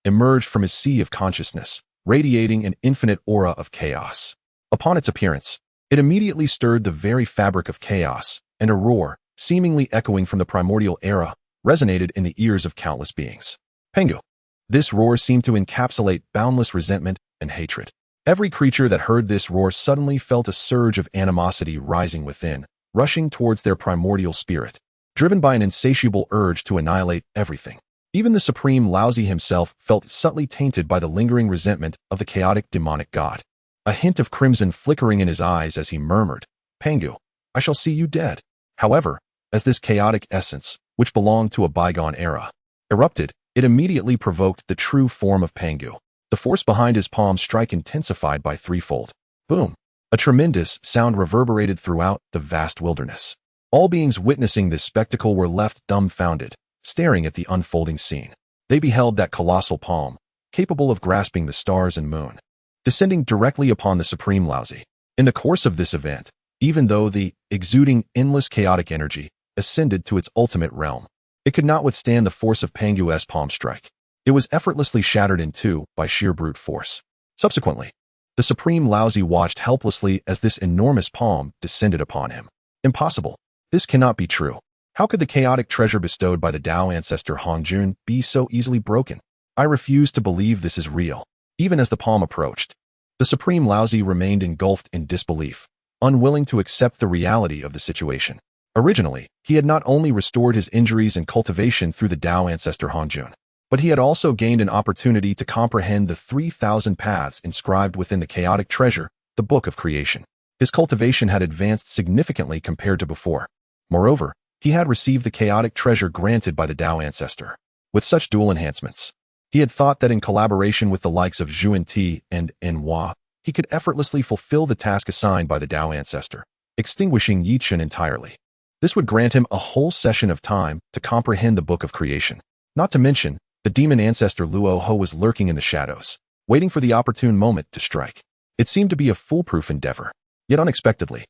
emerged from his sea of consciousness, radiating an infinite aura of chaos. Upon its appearance, it immediately stirred the very fabric of chaos, and a roar, seemingly echoing from the primordial era, resonated in the ears of countless beings. Pengu. This roar seemed to encapsulate boundless resentment and hatred. Every creature that heard this roar suddenly felt a surge of animosity rising within, rushing towards their primordial spirit, driven by an insatiable urge to annihilate everything. Even the supreme Laozi himself felt subtly tainted by the lingering resentment of the chaotic demonic god. A hint of crimson flickering in his eyes as he murmured, "Pengu, I shall see you dead." However, as this chaotic essence, which belonged to a bygone era, erupted, it immediately provoked the true form of Pengu. The force behind his palm strike intensified by threefold. Boom! A tremendous sound reverberated throughout the vast wilderness. All beings witnessing this spectacle were left dumbfounded, staring at the unfolding scene. They beheld that colossal palm, capable of grasping the stars and moon, descending directly upon the supreme Laozi. In the course of this event, even though the exuding endless chaotic energy ascended to its ultimate realm, it could not withstand the force of Pengu's palm strike. It was effortlessly shattered in two by sheer brute force. Subsequently, the supreme Laozi watched helplessly as this enormous palm descended upon him. Impossible. This cannot be true. How could the chaotic treasure bestowed by the Tao ancestor Hongjun be so easily broken? I refuse to believe this is real. Even as the palm approached, the supreme Laozi remained engulfed in disbelief, unwilling to accept the reality of the situation. Originally, he had not only restored his injuries and cultivation through the Tao ancestor Hongjun, but he had also gained an opportunity to comprehend the 3,000 paths inscribed within the chaotic treasure, the Book of Creation. His cultivation had advanced significantly compared to before. Moreover, he had received the chaotic treasure granted by the Tao ancestor. With such dual enhancements, he had thought that in collaboration with the likes of Yuan Shi and Enhua, he could effortlessly fulfill the task assigned by the Tao ancestor, extinguishing Chen entirely. This would grant him a whole session of time to comprehend the Book of Creation. Not to mention, the demon ancestor Luo Ho was lurking in the shadows, waiting for the opportune moment to strike. It seemed to be a foolproof endeavor. Yet unexpectedly,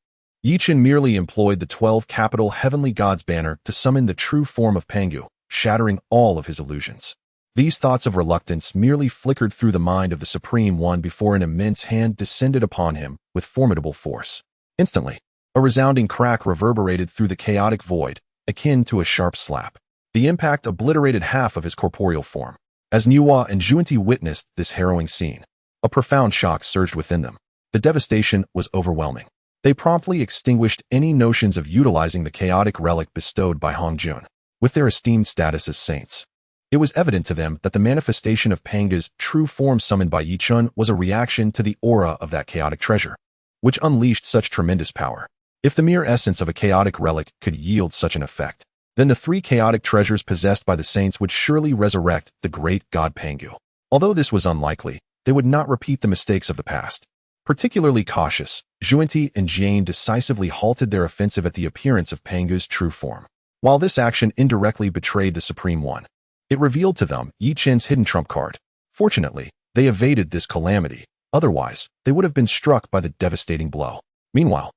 Chen merely employed the 12 capital heavenly gods banner to summon the true form of Pengu, shattering all of his illusions. These thoughts of reluctance merely flickered through the mind of the Supreme One before an immense hand descended upon him with formidable force. Instantly, a resounding crack reverberated through the chaotic void, akin to a sharp slap. The impact obliterated half of his corporeal form. As Nuwa and Juanti witnessed this harrowing scene, a profound shock surged within them. The devastation was overwhelming. They promptly extinguished any notions of utilizing the chaotic relic bestowed by Hongjun, with their esteemed status as saints. It was evident to them that the manifestation of Pengu's true form summoned by Chen was a reaction to the aura of that chaotic treasure, which unleashed such tremendous power. If the mere essence of a chaotic relic could yield such an effect, then the 3 chaotic treasures possessed by the saints would surely resurrect the great god Pengu. Although this was unlikely, they would not repeat the mistakes of the past. Particularly cautious, Juanti and Jane decisively halted their offensive at the appearance of Pengu's true form. While this action indirectly betrayed the Supreme One, it revealed to them Chen's hidden trump card. Fortunately, they evaded this calamity. Otherwise, they would have been struck by the devastating blow. Meanwhile,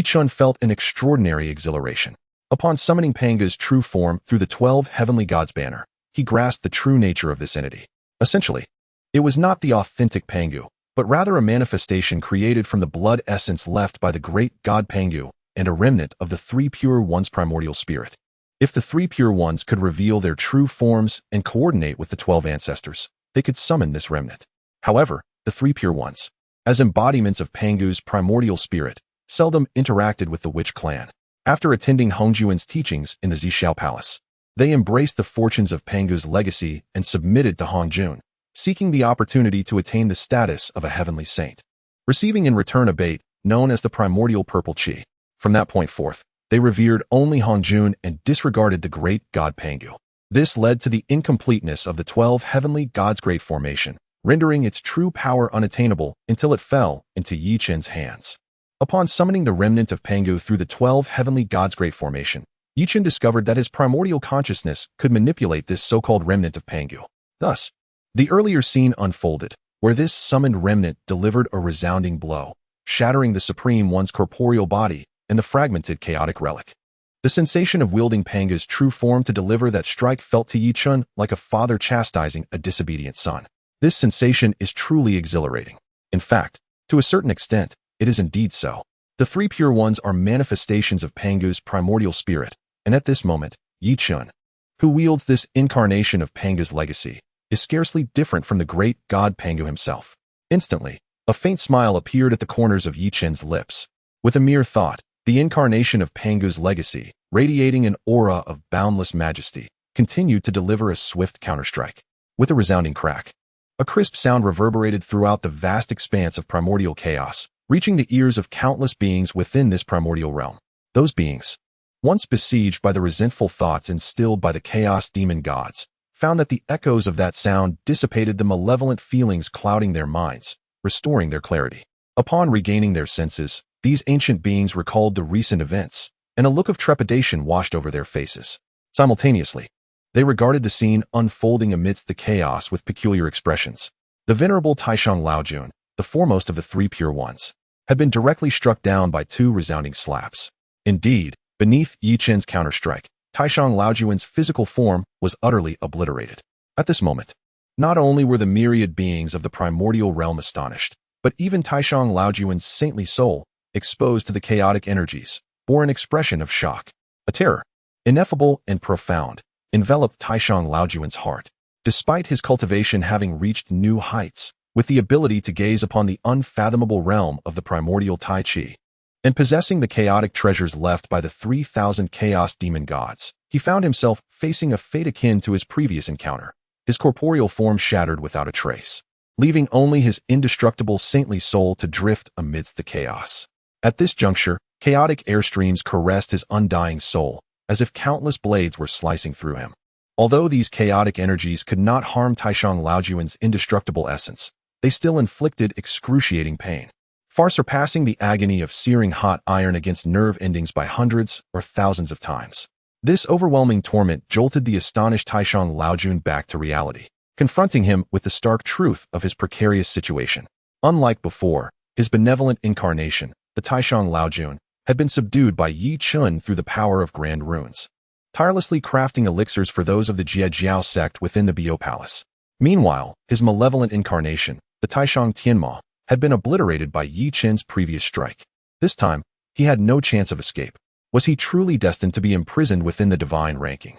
Chen felt an extraordinary exhilaration. Upon summoning Pengu's true form through the 12 heavenly gods banner, he grasped the true nature of this entity. Essentially, it was not the authentic Pengu, but rather a manifestation created from the blood essence left by the great god Pengu and a remnant of the 3 pure ones' primordial spirit. If the 3 pure ones could reveal their true forms and coordinate with the 12 ancestors, they could summon this remnant. However, the 3 pure ones, as embodiments of Pengu's primordial spirit, seldom interacted with the witch clan. After attending Hongjuan's teachings in the San Xiao Palace, they embraced the fortunes of Pengu's legacy and submitted to Hongjun, seeking the opportunity to attain the status of a heavenly saint, receiving in return a bait known as the primordial purple chi. From that point forth, they revered only Hongjun and disregarded the great god Pengu. This led to the incompleteness of the 12 heavenly gods' great formation, rendering its true power unattainable until it fell into Chen's hands. Upon summoning the remnant of Pengu through the 12 heavenly gods' great formation, Chen discovered that his primordial consciousness could manipulate this so-called remnant of Pengu. Thus, the earlier scene unfolded, where this summoned remnant delivered a resounding blow, shattering the Supreme One's corporeal body and the fragmented chaotic relic. The sensation of wielding Panga's true form to deliver that strike felt to Yi Chun like a father chastising a disobedient son. This sensation is truly exhilarating. In fact, to a certain extent, it is indeed so. The three pure ones are manifestations of Panga's primordial spirit, and at this moment, Yi Chun, who wields this incarnation of Panga's legacy, is scarcely different from the great god Pangu himself. Instantly, a faint smile appeared at the corners of Yi Chun's lips. With a mere thought, the incarnation of Pangu's legacy, radiating an aura of boundless majesty, continued to deliver a swift counterstrike. With a resounding crack, a crisp sound reverberated throughout the vast expanse of primordial chaos, reaching the ears of countless beings within this primordial realm. Those beings, once besieged by the resentful thoughts instilled by the chaos demon gods, found that the echoes of that sound dissipated the malevolent feelings clouding their minds, restoring their clarity. Upon regaining their senses, these ancient beings recalled the recent events, and a look of trepidation washed over their faces. Simultaneously, they regarded the scene unfolding amidst the chaos with peculiar expressions. The venerable Taishang Laojun, the foremost of the three pure ones, had been directly struck down by two resounding slaps. Indeed, beneath Yi Chen's counterstrike, Taishang Laojun's physical form was utterly obliterated. At this moment, not only were the myriad beings of the primordial realm astonished, but even Taishang Laojun's saintly soul, exposed to the chaotic energies, bore an expression of shock. A terror, ineffable and profound, enveloped Taishang Laojun's heart. Despite his cultivation having reached new heights, with the ability to gaze upon the unfathomable realm of the primordial Tai Chi, and possessing the chaotic treasures left by the 3,000 chaos demon gods, he found himself facing a fate akin to his previous encounter, his corporeal form shattered without a trace, leaving only his indestructible saintly soul to drift amidst the chaos. At this juncture, chaotic airstreams caressed his undying soul, as if countless blades were slicing through him. Although these chaotic energies could not harm Taishang Laojun's indestructible essence, they still inflicted excruciating pain, far surpassing the agony of searing hot iron against nerve endings by hundreds or thousands of times. This overwhelming torment jolted the astonished Taishang Laojun back to reality, confronting him with the stark truth of his precarious situation. Unlike before, his benevolent incarnation, the Taishang Laojun, had been subdued by Yi Chun through the power of grand runes, tirelessly crafting elixirs for those of the Jie Sect within the Bio Palace. Meanwhile, his malevolent incarnation, the Taishang Tianma, had been obliterated by Yi Chen's previous strike. This time, he had no chance of escape. Was he truly destined to be imprisoned within the divine ranking,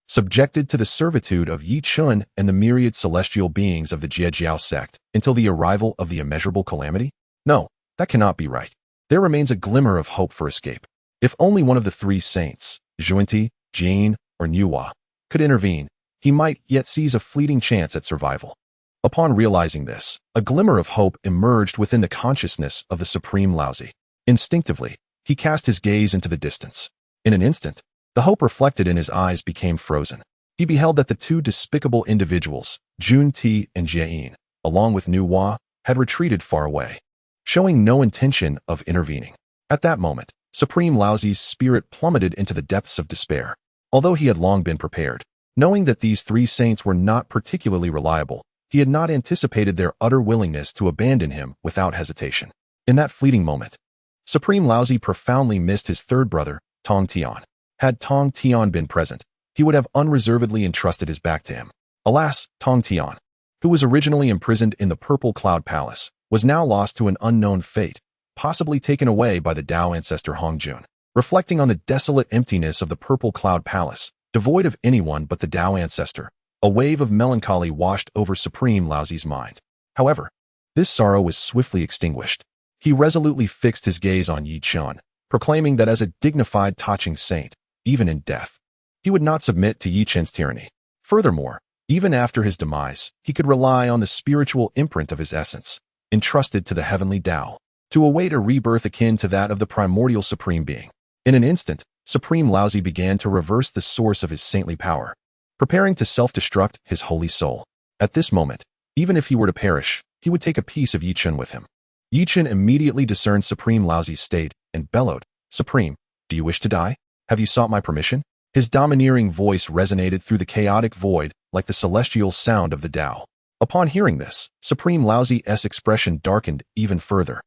subjected to the servitude of Yi Chun and the myriad celestial beings of the Jie Sect until the arrival of the immeasurable calamity? No, that cannot be right. There remains a glimmer of hope for escape. If only one of the three saints, Zhuanti, Jane, or Nuwa, could intervene, he might yet seize a fleeting chance at survival. Upon realizing this, a glimmer of hope emerged within the consciousness of the Supreme Laozi. Instinctively, he cast his gaze into the distance. In an instant, the hope reflected in his eyes became frozen. He beheld that the two despicable individuals, Jun Ti and Jie, along with Nuwa, had retreated far away, showing no intention of intervening. At that moment, Supreme Laozi's spirit plummeted into the depths of despair. Although he had long been prepared, knowing that these three saints were not particularly reliable, he had not anticipated their utter willingness to abandon him without hesitation. In that fleeting moment, Supreme Laozi profoundly missed his third brother, Tongtian. Had Tongtian been present, he would have unreservedly entrusted his back to him. Alas, Tongtian, who was originally imprisoned in the Purple Cloud Palace, was now lost to an unknown fate, possibly taken away by the Dao ancestor Hongjun. Reflecting on the desolate emptiness of the Purple Cloud Palace, devoid of anyone but the Dao ancestor, a wave of melancholy washed over Supreme Laozi's mind. However, this sorrow was swiftly extinguished. He resolutely fixed his gaze on Yi Chun, proclaiming that as a dignified Taching saint, even in death, he would not submit to Yi Chen's tyranny. Furthermore, even after his demise, he could rely on the spiritual imprint of his essence, entrusted to the heavenly Tao, to await a rebirth akin to that of the primordial supreme being. In an instant, Supreme Laozi began to reverse the source of his saintly power, preparing to self-destruct his holy soul. At this moment, even if he were to perish, he would take a piece of Yi Chun with him. Yi Chun immediately discerned Supreme Laozi's state and bellowed, "Supreme, do you wish to die? Have you sought my permission?" His domineering voice resonated through the chaotic void like the celestial sound of the Tao. Upon hearing this, Supreme Laozi's expression darkened even further,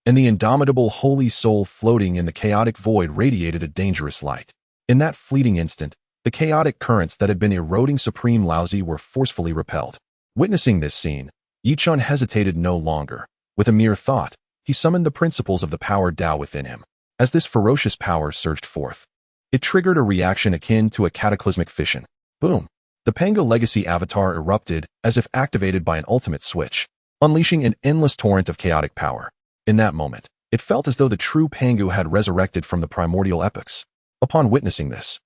and the indomitable holy soul floating in the chaotic void radiated a dangerous light. In that fleeting instant, the chaotic currents that had been eroding Supreme Laozi were forcefully repelled. Witnessing this scene, Chen hesitated no longer. With a mere thought, he summoned the principles of the power Tao within him. As this ferocious power surged forth, it triggered a reaction akin to a cataclysmic fission. Boom! The Pango Legacy avatar erupted as if activated by an ultimate switch, unleashing an endless torrent of chaotic power. In that moment, it felt as though the true Pangu had resurrected from the primordial epochs. Upon witnessing this,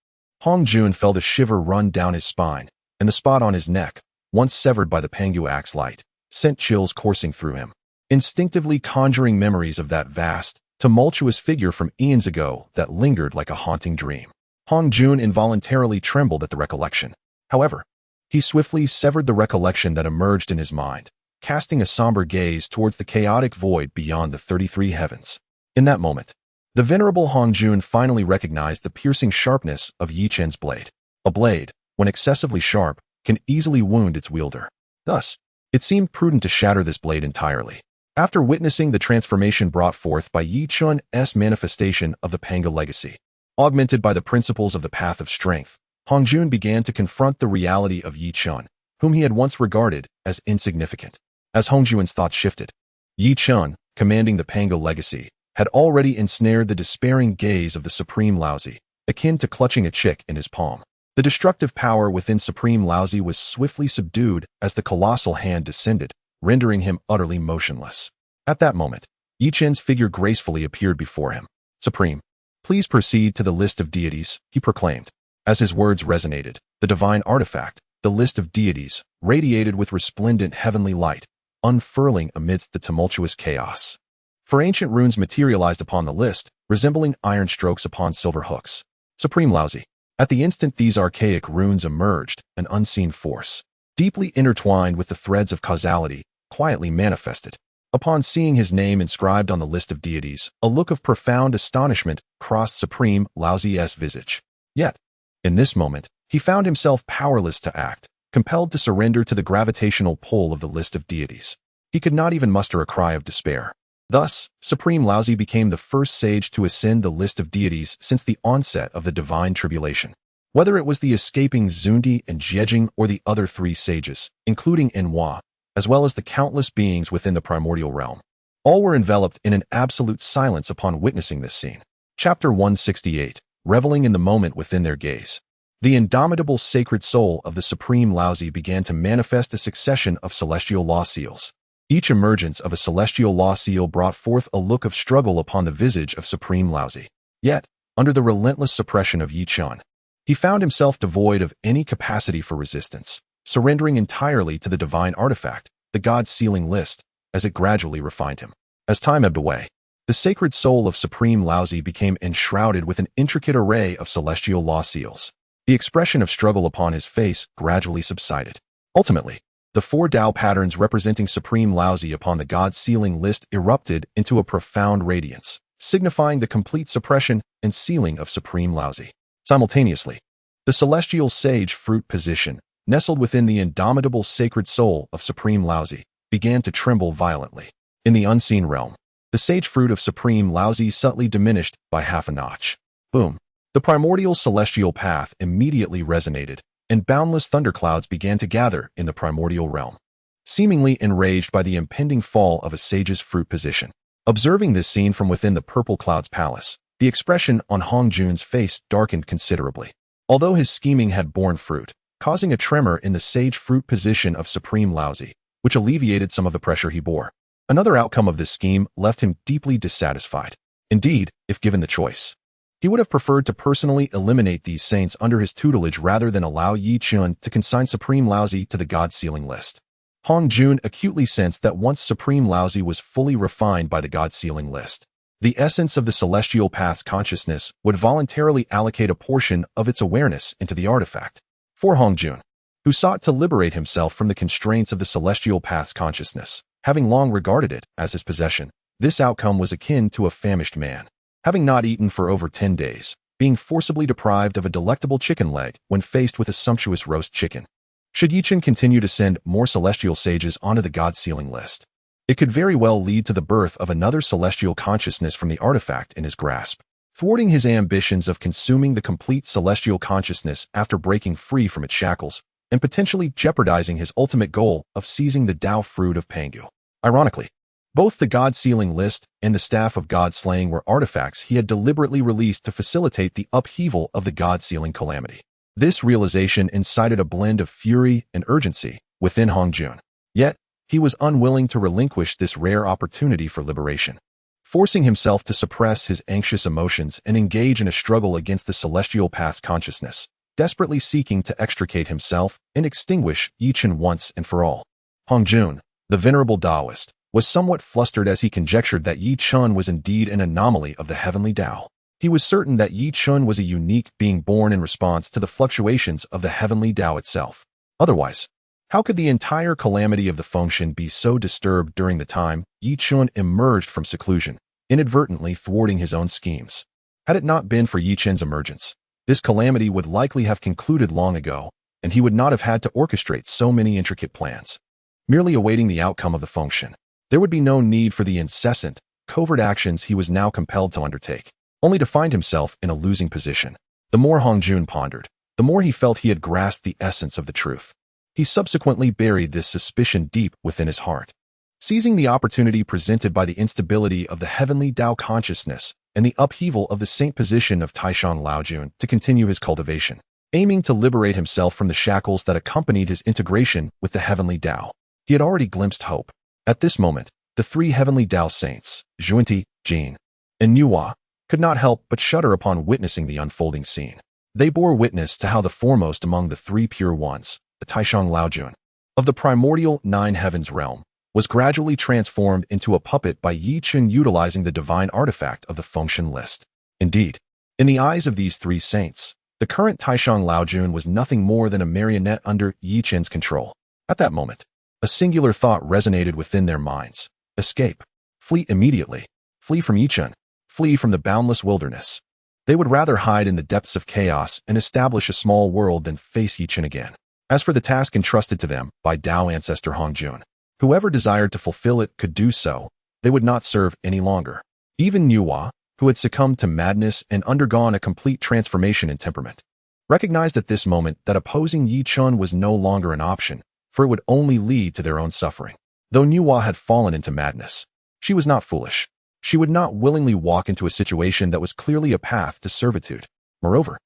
Hong Jun felt a shiver run down his spine, and the spot on his neck, once severed by the Pangu axe light, sent chills coursing through him, instinctively conjuring memories of that vast, tumultuous figure from eons ago that lingered like a haunting dream. Hong Jun involuntarily trembled at the recollection. However, he swiftly severed the recollection that emerged in his mind, casting a somber gaze towards the chaotic void beyond the 33 heavens. In that moment, the venerable Hong Jun finally recognized the piercing sharpness of Yi Chen's blade. A blade, when excessively sharp, can easily wound its wielder. Thus, it seemed prudent to shatter this blade entirely. After witnessing the transformation brought forth by Yi Chen's manifestation of the Pango Legacy, augmented by the principles of the Path of Strength, Hong Jun began to confront the reality of Yi Chen, whom he had once regarded as insignificant. As Hong Jun's thoughts shifted, Yi Chen, commanding the Pango Legacy, had already ensnared the despairing gaze of the Supreme Laozi, akin to clutching a chick in his palm. The destructive power within Supreme Laozi was swiftly subdued as the colossal hand descended, rendering him utterly motionless. At that moment, Yi Chen's figure gracefully appeared before him. "Supreme, please proceed to the list of deities," he proclaimed. As his words resonated, the divine artifact, the list of deities, radiated with resplendent heavenly light, unfurling amidst the tumultuous chaos. For ancient runes materialized upon the list, resembling iron strokes upon silver hooks. Supreme Laozi. At the instant these archaic runes emerged, an unseen force, deeply intertwined with the threads of causality, quietly manifested. Upon seeing his name inscribed on the list of deities, a look of profound astonishment crossed Supreme Laozi's visage. Yet, in this moment, he found himself powerless to act, compelled to surrender to the gravitational pull of the list of deities. He could not even muster a cry of despair. Thus, Supreme Laozi became the first sage to ascend the list of deities since the onset of the divine tribulation. Whether it was the escaping Xundi and Jiejing or the other three sages, including Enhua, as well as the countless beings within the primordial realm, all were enveloped in an absolute silence upon witnessing this scene. Chapter 168. Reveling in the moment within their gaze. The indomitable sacred soul of the Supreme Laozi began to manifest a succession of celestial law seals. Each emergence of a celestial law seal brought forth a look of struggle upon the visage of Supreme Laozi. Yet, under the relentless suppression of Yi Chen, he found himself devoid of any capacity for resistance, surrendering entirely to the divine artifact, the God's sealing list, as it gradually refined him. As time ebbed away, the sacred soul of Supreme Laozi became enshrouded with an intricate array of celestial law seals. The expression of struggle upon his face gradually subsided. Ultimately, the four Tao patterns representing Supreme Laozi upon the God sealing list erupted into a profound radiance, signifying the complete suppression and sealing of Supreme Laozi. Simultaneously, the celestial sage fruit position, nestled within the indomitable sacred soul of Supreme Laozi, began to tremble violently. In the unseen realm, the sage fruit of Supreme Laozi subtly diminished by half a notch. Boom! The primordial celestial path immediately resonated, and boundless thunderclouds began to gather in the primordial realm, seemingly enraged by the impending fall of a sage's fruit position. Observing this scene from within the purple cloud's palace, the expression on Hong Jun's face darkened considerably. Although his scheming had borne fruit, causing a tremor in the sage fruit position of Supreme Laozi, which alleviated some of the pressure he bore. Another outcome of this scheme left him deeply dissatisfied. Indeed, if given the choice, he would have preferred to personally eliminate these saints under his tutelage rather than allow Yi Chen to consign Supreme Laozi to the God-sealing list. Hong Jun acutely sensed that once Supreme Laozi was fully refined by the God-sealing list, the essence of the celestial path's consciousness would voluntarily allocate a portion of its awareness into the artifact. For Hong Jun, who sought to liberate himself from the constraints of the celestial path's consciousness, having long regarded it as his possession, this outcome was akin to a famished man, having not eaten for over 10 days, being forcibly deprived of a delectable chicken leg when faced with a sumptuous roast chicken. Should Chen continue to send more celestial sages onto the God-sealing list, it could very well lead to the birth of another celestial consciousness from the artifact in his grasp, thwarting his ambitions of consuming the complete celestial consciousness after breaking free from its shackles, and potentially jeopardizing his ultimate goal of seizing the Tao fruit of Pangu. Ironically, both the God-sealing list and the Staff of God-slaying were artifacts he had deliberately released to facilitate the upheaval of the God-sealing calamity. This realization incited a blend of fury and urgency within Hongjun. Yet, he was unwilling to relinquish this rare opportunity for liberation. Forcing himself to suppress his anxious emotions and engage in a struggle against the celestial path's consciousness, desperately seeking to extricate himself and extinguish Chen once and for all. Hongjun, the venerable Taoist, was somewhat flustered as he conjectured that Chen was indeed an anomaly of the heavenly Tao. He was certain that Chen was a unique being born in response to the fluctuations of the heavenly Tao itself. Otherwise, how could the entire calamity of the function be so disturbed during the time Chen emerged from seclusion, inadvertently thwarting his own schemes? Had it not been for Chen's emergence, this calamity would likely have concluded long ago, and he would not have had to orchestrate so many intricate plans. Merely awaiting the outcome of the function, there would be no need for the incessant, covert actions he was now compelled to undertake, only to find himself in a losing position. The more Hongjun pondered, the more he felt he had grasped the essence of the truth. He subsequently buried this suspicion deep within his heart. Seizing the opportunity presented by the instability of the heavenly Tao consciousness and the upheaval of the saint position of Taishang Laojun to continue his cultivation, aiming to liberate himself from the shackles that accompanied his integration with the heavenly Tao. He had already glimpsed hope. At this moment, the three heavenly Tao saints, Zhuanti, Jin, and Nuwa, could not help but shudder upon witnessing the unfolding scene. They bore witness to how the foremost among the three pure ones, the Taishang Laojun, of the primordial nine heavens realm, was gradually transformed into a puppet by Chen utilizing the divine artifact of the function list. Indeed, in the eyes of these three saints, the current Taishang Laojun was nothing more than a marionette under Chen's control. At that moment, a singular thought resonated within their minds. Escape. Flee immediately. Flee from Chen. Flee from the boundless wilderness. They would rather hide in the depths of chaos and establish a small world than face Chen again. As for the task entrusted to them by Tao ancestor Hongjun, whoever desired to fulfill it could do so. They would not serve any longer. Even Nuwa, who had succumbed to madness and undergone a complete transformation in temperament, recognized at this moment that opposing Chen was no longer an option, for it would only lead to their own suffering. Though Nuwa had fallen into madness, she was not foolish. She would not willingly walk into a situation that was clearly a path to servitude. Moreover,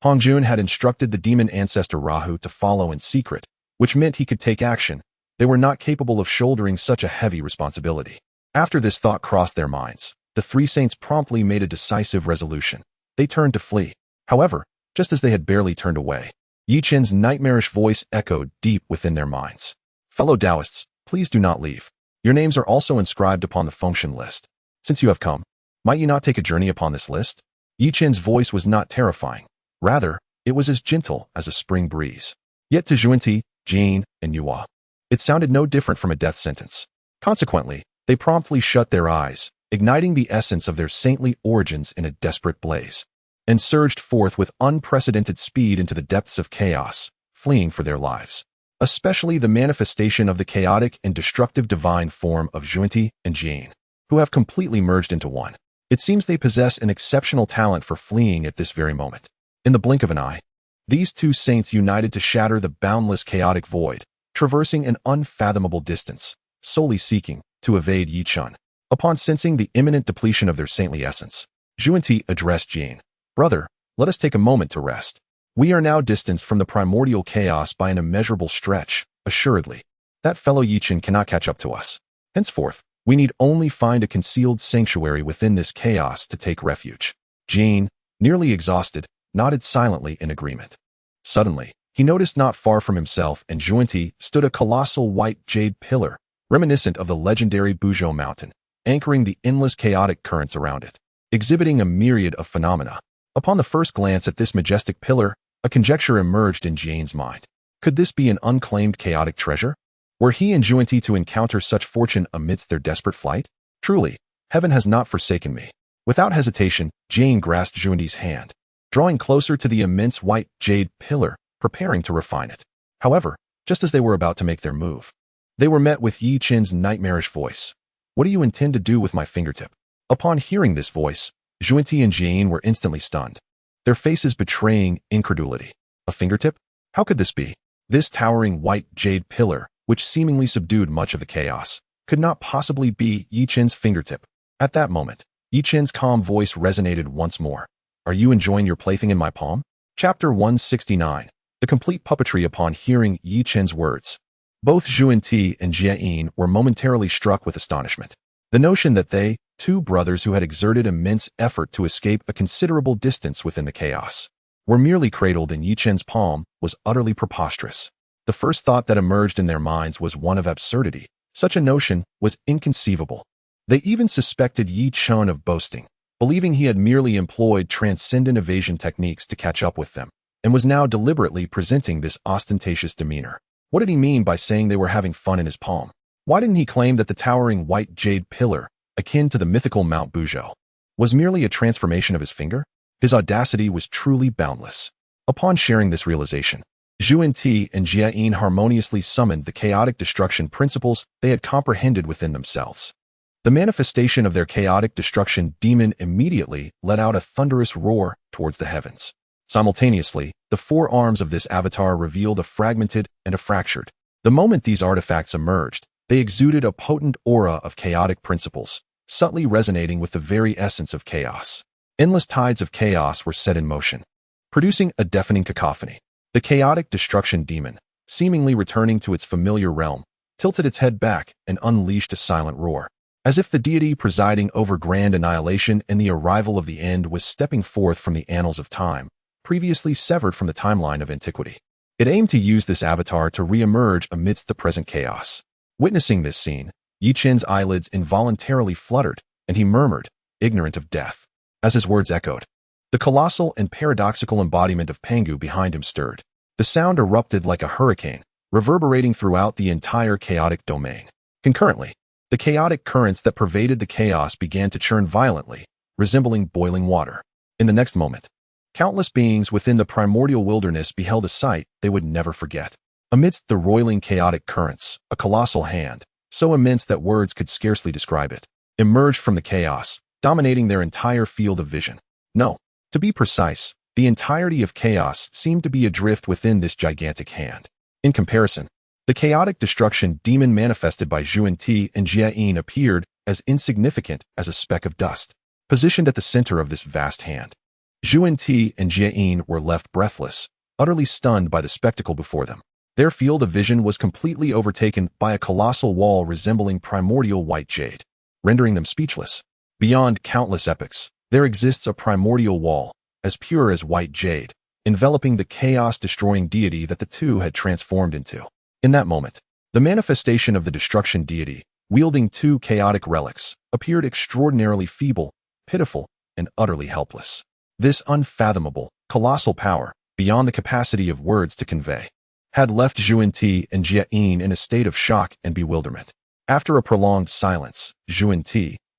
Hongjun had instructed the demon ancestor Rahu to follow in secret, which meant he could take action. They were not capable of shouldering such a heavy responsibility. After this thought crossed their minds, the three saints promptly made a decisive resolution. They turned to flee. However, just as they had barely turned away, Chen's nightmarish voice echoed deep within their minds. Fellow Taoists, please do not leave. Your names are also inscribed upon the function list. Since you have come, might you not take a journey upon this list? Chen's voice was not terrifying. Rather, it was as gentle as a spring breeze. Yet to Zhuanti, Jin, and Nuwa, it sounded no different from a death sentence. Consequently, they promptly shut their eyes, igniting the essence of their saintly origins in a desperate blaze, and surged forth with unprecedented speed into the depths of chaos, fleeing for their lives. Especially the manifestation of the chaotic and destructive divine form of Zhuanti and Jin, who have completely merged into one. It seems they possess an exceptional talent for fleeing at this very moment. In the blink of an eye, these two saints united to shatter the boundless chaotic void, traversing an unfathomable distance, solely seeking to evade Chen. Upon sensing the imminent depletion of their saintly essence, Zhuanti addressed Jin. Brother, let us take a moment to rest. We are now distanced from the primordial chaos by an immeasurable stretch, assuredly. That fellow Chen cannot catch up to us. Henceforth, we need only find a concealed sanctuary within this chaos to take refuge. Jin, nearly exhausted, nodded silently in agreement. Suddenly, he noticed not far from himself and Zhuanti stood a colossal white jade pillar, reminiscent of the legendary Buzhou mountain, anchoring the endless chaotic currents around it, exhibiting a myriad of phenomena. Upon the first glance at this majestic pillar, a conjecture emerged in Jin's mind. Could this be an unclaimed chaotic treasure? Were he and Zhuanti to encounter such fortune amidst their desperate flight? Truly, heaven has not forsaken me. Without hesitation, Jin grasped Zhuanti's hand, drawing closer to the immense white jade pillar, preparing to refine it. However, Just as they were about to make their move, they were met with Yi Chen's nightmarish voice. What do you intend to do with my fingertip? Upon hearing this voice, Yuan and Jie were instantly stunned, their faces betraying incredulity. A fingertip? How could this be? This towering white jade pillar, which seemingly subdued much of the chaos, could not possibly be Yi Chen's fingertip. At that moment, Yi Chen's calm voice resonated once more. Are you enjoying your plaything in my palm? Chapter 169. The complete puppetry. Upon hearing Yi Chen's words, both Yuan and Jie were momentarily struck with astonishment. The notion that they, two brothers who had exerted immense effort to escape a considerable distance within the chaos, were merely cradled in Yi Chen's palm was utterly preposterous. The first thought that emerged in their minds was one of absurdity. Such a notion was inconceivable. They even suspected Yi Chen of boasting, believing he had merely employed transcendent evasion techniques to catch up with them, and was now deliberately presenting this ostentatious demeanor. What did he mean by saying they were having fun in his palm? Why didn't he claim that the towering white jade pillar, akin to the mythical Mount Xumi, was merely a transformation of his finger? His audacity was truly boundless. Upon sharing this realization, Yuan and Jie harmoniously summoned the chaotic destruction principles they had comprehended within themselves. The manifestation of their chaotic destruction demon immediately let out a thunderous roar towards the heavens. Simultaneously, the four arms of this avatar revealed a fragmented and a fractured. The moment these artifacts emerged, they exuded a potent aura of chaotic principles, subtly resonating with the very essence of chaos. Endless tides of chaos were set in motion, producing a deafening cacophony. The chaotic destruction demon, seemingly returning to its familiar realm, tilted its head back and unleashed a silent roar, as if the deity presiding over grand annihilation and the arrival of the end was stepping forth from the annals of time, previously severed from the timeline of antiquity. It aimed to use this avatar to re-emerge amidst the present chaos. Witnessing this scene, Yi Chen's eyelids involuntarily fluttered, and he murmured, ignorant of death. As his words echoed, the colossal and paradoxical embodiment of Pangu behind him stirred. The sound erupted like a hurricane, reverberating throughout the entire chaotic domain. Concurrently, the chaotic currents that pervaded the chaos began to churn violently, resembling boiling water. In the next moment, countless beings within the primordial wilderness beheld a sight they would never forget. Amidst the roiling chaotic currents, a colossal hand, so immense that words could scarcely describe it, emerged from the chaos, dominating their entire field of vision. No, to be precise, the entirety of chaos seemed to be adrift within this gigantic hand. In comparison, the chaotic destruction demon manifested by Yuan and Jie appeared as insignificant as a speck of dust, positioned at the center of this vast hand. Yuan and Jie were left breathless, utterly stunned by the spectacle before them. Their field of vision was completely overtaken by a colossal wall resembling primordial white jade, rendering them speechless. Beyond countless epochs, there exists a primordial wall, as pure as white jade, enveloping the chaos-destroying deity that the two had transformed into. In that moment, the manifestation of the destruction deity, wielding two chaotic relics, appeared extraordinarily feeble, pitiful, and utterly helpless. This unfathomable, colossal power, beyond the capacity of words to convey, had left Yuan and Jie in a state of shock and bewilderment. After a prolonged silence, Yuan,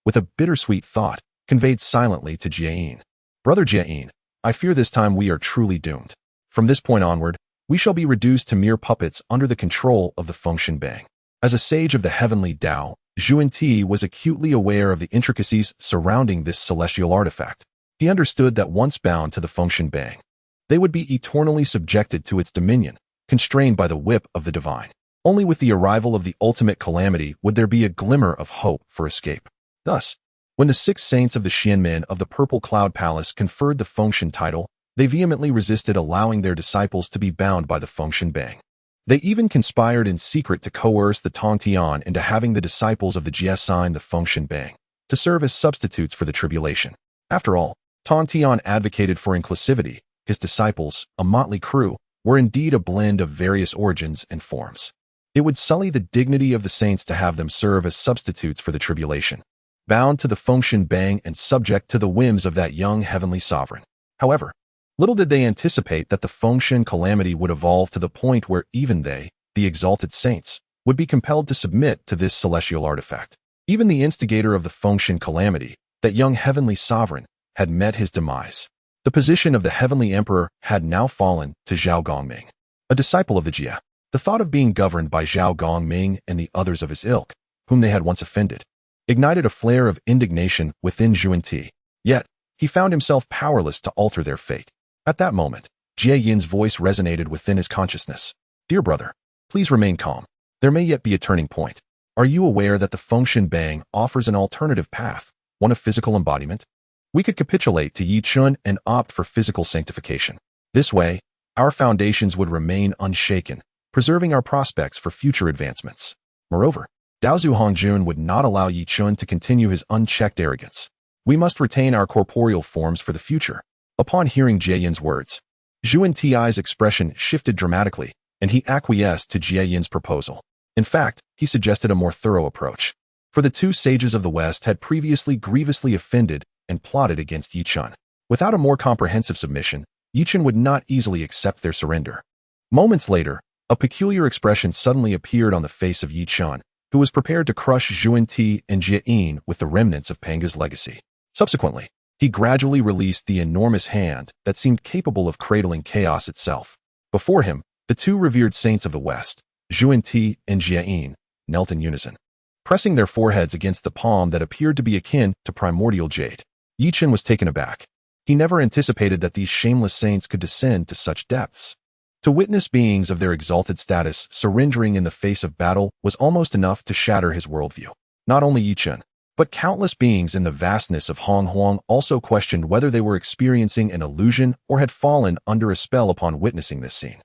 with a bittersweet thought, conveyed silently to Jie, "Brother Jie, I fear this time we are truly doomed. From this point onward, we shall be reduced to mere puppets under the control of the Tongtian Bang." As a sage of the heavenly Tao, Yuan was acutely aware of the intricacies surrounding this celestial artifact. He understood that once bound to the Tongtian Bang, they would be eternally subjected to its dominion, constrained by the whip of the divine. Only with the arrival of the ultimate calamity would there be a glimmer of hope for escape. Thus, when the 6 saints of the Xianmen of the Purple Cloud Palace conferred the Tongtian title, they vehemently resisted allowing their disciples to be bound by the Tongtian Bang. They even conspired in secret to coerce the Tongtian into having the disciples of the Jie sign the Tongtian Bang, to serve as substitutes for the tribulation. After all, Tongtian advocated for inclusivity. His disciples, a motley crew, were indeed a blend of various origins and forms. It would sully the dignity of the saints to have them serve as substitutes for the tribulation, bound to the Tongtian Bang and subject to the whims of that young heavenly sovereign. However, little did they anticipate that the Tongtian calamity would evolve to the point where even they, the exalted saints, would be compelled to submit to this celestial artifact. Even the instigator of the Tongtian calamity, that young heavenly sovereign, had met his demise. The position of the heavenly emperor had now fallen to Zhao Gongming, a disciple of the Jie. The thought of being governed by Zhao Gongming and the others of his ilk, whom they had once offended, ignited a flare of indignation within Yuan. Yet, he found himself powerless to alter their fate. At that moment, Jie Yin's voice resonated within his consciousness. Dear brother, please remain calm. There may yet be a turning point. Are you aware that the Fengshen Bang offers an alternative path, one of physical embodiment? We could capitulate to Yi Chun and opt for physical sanctification. This way, our foundations would remain unshaken, preserving our prospects for future advancements. Moreover, Daozu Hongjun would not allow Yi Chun to continue his unchecked arrogance. We must retain our corporeal forms for the future. Upon hearing Jie Yin's words, Yuan Ti's expression shifted dramatically, and he acquiesced to Jie Yin's proposal. In fact, he suggested a more thorough approach. For the two sages of the West had previously grievously offended and plotted against Yi Chun. Without a more comprehensive submission, Yi Chun would not easily accept their surrender. Moments later, a peculiar expression suddenly appeared on the face of Yi Chun, who was prepared to crush Yuan Ti and Jie Yin with the remnants of Panga's legacy. Subsequently, he gradually released the enormous hand that seemed capable of cradling chaos itself. Before him, the two revered saints of the West, Yuan Ti and Jie Yin, knelt in unison, pressing their foreheads against the palm that appeared to be akin to primordial jade. Yi Chun was taken aback. He never anticipated that these shameless saints could descend to such depths. To witness beings of their exalted status surrendering in the face of battle was almost enough to shatter his worldview. Not only Yi Chun, but countless beings in the vastness of Hong Huang also questioned whether they were experiencing an illusion or had fallen under a spell upon witnessing this scene.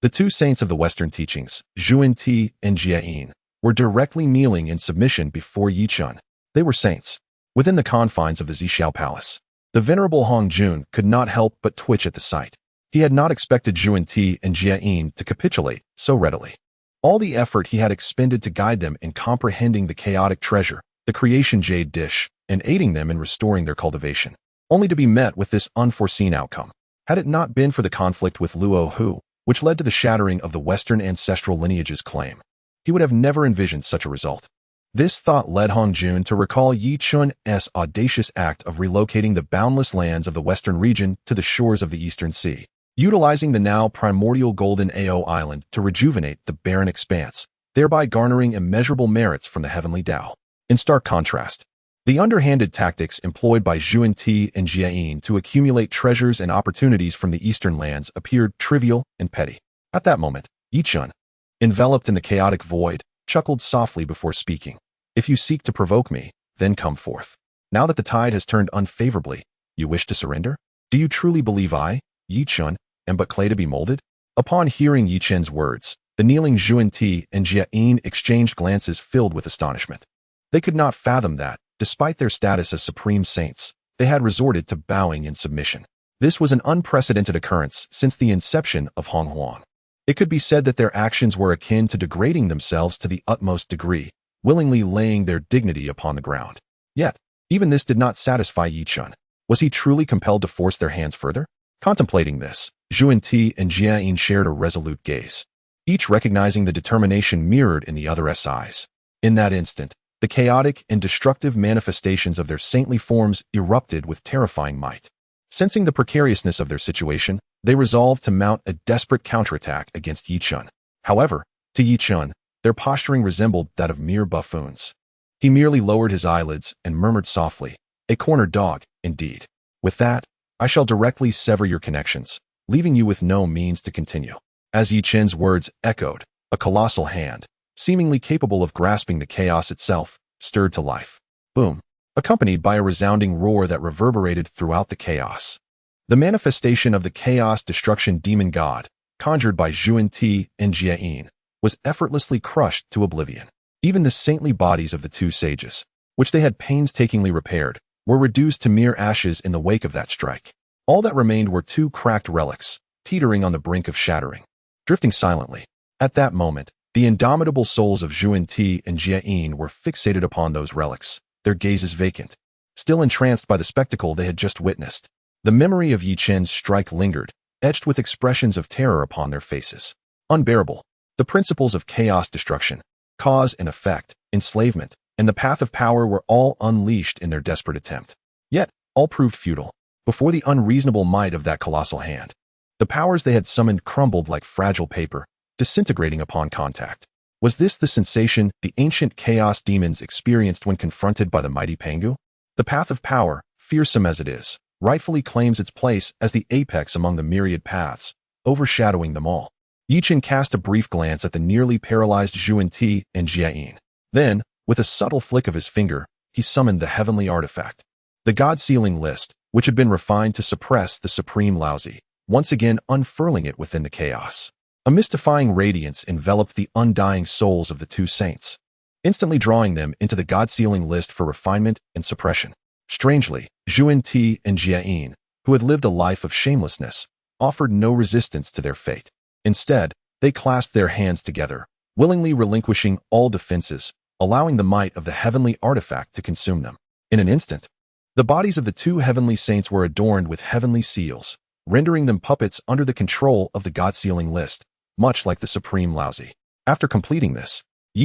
The two saints of the Western teachings, Yuan Ti and Jie Yin, were directly kneeling in submission before Yi Chun. They were saints. Within the confines of the San Xiao Palace, the venerable Hong Jun could not help but twitch at the sight. He had not expected Yuan Ti and Jie Yin to capitulate so readily. All the effort he had expended to guide them in comprehending the chaotic treasure, the creation jade dish, and aiding them in restoring their cultivation, only to be met with this unforeseen outcome. Had it not been for the conflict with Luo Hu, which led to the shattering of the Western ancestral lineage's claim, he would have never envisioned such a result. This thought led Hong Jun to recall Yi Chun's audacious act of relocating the boundless lands of the Western region to the shores of the Eastern Sea, utilizing the now primordial golden Ao Island to rejuvenate the barren expanse, thereby garnering immeasurable merits from the heavenly Tao. In stark contrast, the underhanded tactics employed by Yuan Ti and Jie Yin to accumulate treasures and opportunities from the eastern lands appeared trivial and petty. At that moment, Yi Chun, enveloped in the chaotic void, chuckled softly before speaking. If you seek to provoke me, then come forth. Now that the tide has turned unfavorably, you wish to surrender? Do you truly believe I, Yi Chun, am but clay to be molded? Upon hearing Yi Chun's words, the kneeling Yuan Ti and Jie Yin exchanged glances filled with astonishment. They could not fathom that, despite their status as supreme saints, they had resorted to bowing in submission. This was an unprecedented occurrence since the inception of Hong Huang. It could be said that their actions were akin to degrading themselves to the utmost degree, willingly laying their dignity upon the ground. Yet, even this did not satisfy Yi Chun. Was he truly compelled to force their hands further? Contemplating this, Yuan Ti and Jie Yin shared a resolute gaze, each recognizing the determination mirrored in the other's eyes. In that instant, the chaotic and destructive manifestations of their saintly forms erupted with terrifying might. Sensing the precariousness of their situation, they resolved to mount a desperate counterattack against Yi Chun. However, to Yi Chun, their posturing resembled that of mere buffoons. He merely lowered his eyelids and murmured softly, "A cornered dog, indeed. With that, I shall directly sever your connections, leaving you with no means to continue." As Yi Chun's words echoed, a colossal hand, seemingly capable of grasping the chaos itself, stirred to life. Boom! Accompanied by a resounding roar that reverberated throughout the chaos. The manifestation of the chaos destruction demon god, conjured by Yuan Ti and Jie Yin, was effortlessly crushed to oblivion. Even the saintly bodies of the two sages, which they had painstakingly repaired, were reduced to mere ashes in the wake of that strike. All that remained were two cracked relics, teetering on the brink of shattering, drifting silently. At that moment, the indomitable souls of Yuan Ti and Jie Yin were fixated upon those relics, their gazes vacant, still entranced by the spectacle they had just witnessed. The memory of Yi Chun's strike lingered, etched with expressions of terror upon their faces. Unbearable. The principles of chaos destruction, cause and effect, enslavement, and the path of power were all unleashed in their desperate attempt. Yet, all proved futile. Before the unreasonable might of that colossal hand, the powers they had summoned crumbled like fragile paper, disintegrating upon contact. Was this the sensation the ancient chaos demons experienced when confronted by the mighty Pangu? The path of power, fearsome as it is, rightfully claims its place as the apex among the myriad paths, overshadowing them all. Chen cast a brief glance at the nearly paralyzed Yuan Shi and Jie. Then, with a subtle flick of his finger, he summoned the heavenly artifact. The God-sealing list, which had been refined to suppress the supreme Laozi, once again unfurling it within the chaos. A mystifying radiance enveloped the undying souls of the two saints, instantly drawing them into the God-sealing list for refinement and suppression. Strangely, Yuan Shi and Jie, who had lived a life of shamelessness, offered no resistance to their fate. Instead, they clasped their hands together, willingly relinquishing all defenses, allowing the might of the heavenly artifact to consume them. In an instant, the bodies of the two heavenly saints were adorned with heavenly seals, rendering them puppets under the control of the God-sealing list, much like the supreme Laozi. After completing this,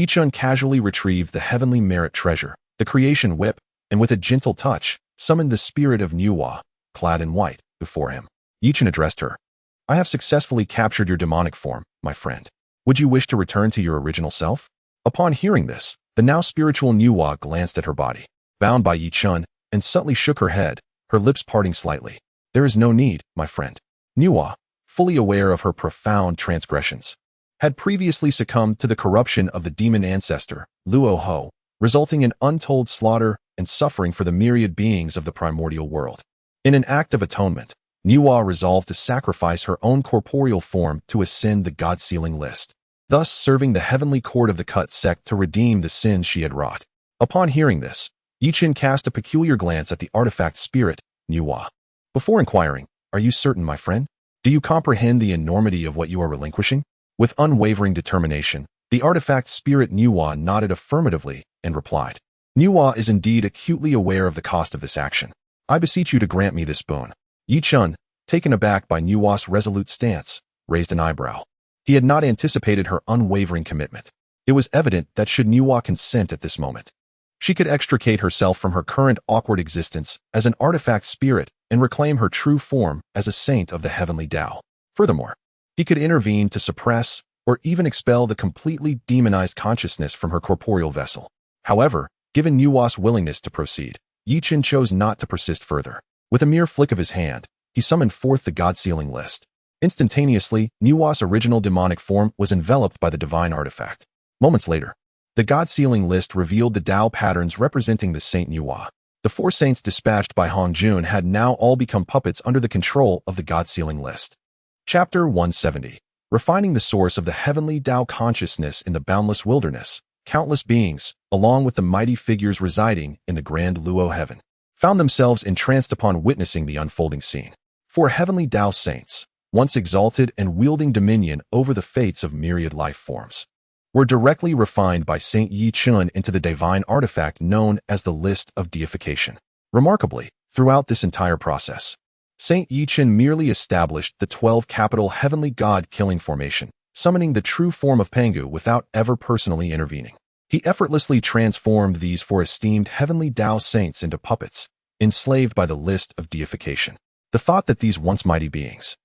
Chen casually retrieved the heavenly merit treasure, the creation whip, and with a gentle touch, summoned the spirit of Nuwa, clad in white, before him. Chen addressed her. I have successfully captured your demonic form, my friend. Would you wish to return to your original self? Upon hearing this, the now spiritual Nuwa glanced at her body, bound by Chen, and subtly shook her head, her lips parting slightly. There is no need, my friend. Nuwa, fully aware of her profound transgressions, had previously succumbed to the corruption of the demon ancestor, Luo Ho, resulting in untold slaughter and suffering for the myriad beings of the primordial world. In an act of atonement, Nuwa resolved to sacrifice her own corporeal form to ascend the God-sealing list, thus serving the heavenly court of the Jade Sect to redeem the sins she had wrought. Upon hearing this, Chen cast a peculiar glance at the artifact spirit, Nuwa. Before inquiring, are you certain, my friend? Do you comprehend the enormity of what you are relinquishing? With unwavering determination, the artifact spirit Nuwa nodded affirmatively and replied. Nuwa is indeed acutely aware of the cost of this action. I beseech you to grant me this boon. Chen, taken aback by Nuwa's resolute stance, raised an eyebrow. He had not anticipated her unwavering commitment. It was evident that should Nuwa consent at this moment, she could extricate herself from her current awkward existence as an artifact spirit and reclaim her true form as a saint of the heavenly Tao. Furthermore, he could intervene to suppress or even expel the completely demonized consciousness from her corporeal vessel. However, given Nuwa's willingness to proceed, Chen chose not to persist further. With a mere flick of his hand, he summoned forth the God-sealing list. Instantaneously, Nuwa's original demonic form was enveloped by the divine artifact. Moments later, the God-sealing list revealed the Tao patterns representing the Saint Nuwa. The four saints dispatched by Hongjun had now all become puppets under the control of the God-sealing list. Chapter 170. Refining the source of the heavenly Tao consciousness in the boundless wilderness, countless beings, along with the mighty figures residing in the grand Luo heaven, found themselves entranced upon witnessing the unfolding scene. Four heavenly Tao saints, once exalted and wielding dominion over the fates of myriad life forms, were directly refined by Saint Chen into the divine artifact known as the List of Deification. Remarkably, throughout this entire process, Saint Chen merely established the 12 capital heavenly god-killing formation, summoning the true form of Pangu without ever personally intervening. He effortlessly transformed these four esteemed heavenly Tao saints into puppets, enslaved by the List of Deification. The thought that these once mighty beings,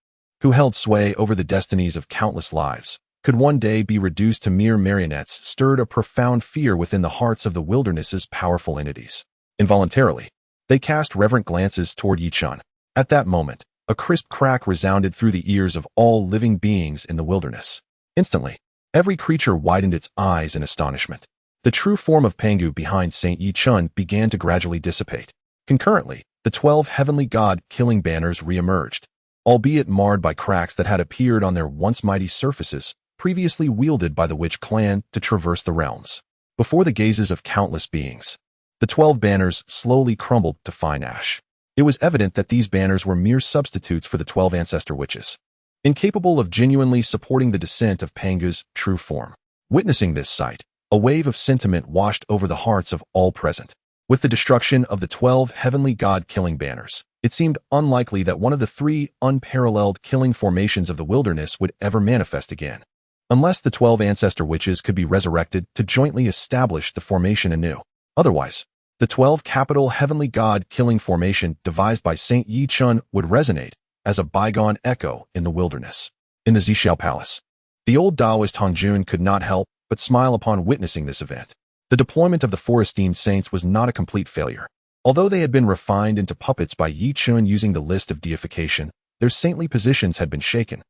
who held sway over the destinies of countless lives, could one day be reduced to mere marionettes stirred a profound fear within the hearts of the wilderness's powerful entities. Involuntarily, they cast reverent glances toward Chen. At that moment, a crisp crack resounded through the ears of all living beings in the wilderness. Instantly, every creature widened its eyes in astonishment. The true form of Pangu behind Saint Chen began to gradually dissipate. Concurrently, the 12 heavenly god-killing banners re-emerged, albeit marred by cracks that had appeared on their once mighty surfaces, previously wielded by the witch clan to traverse the realms. Before the gazes of countless beings, the 12 banners slowly crumbled to fine ash. It was evident that these banners were mere substitutes for the 12 ancestor witches, incapable of genuinely supporting the descent of Pangu's true form. Witnessing this sight, a wave of sentiment washed over the hearts of all present. With the destruction of the 12 heavenly god-killing banners, it seemed unlikely that one of the 3 unparalleled killing formations of the wilderness would ever manifest again, unless the 12 ancestor witches could be resurrected to jointly establish the formation anew. Otherwise, the 12 capital heavenly god-killing formation devised by Saint Chen would resonate as a bygone echo in the wilderness. In the San Xiao Palace, The old Taoist Tongtian could not help but smile upon witnessing this event. The deployment of the four esteemed saints was not a complete failure. Although they had been refined into puppets by Chen using the list of deification, their saintly positions had been shaken,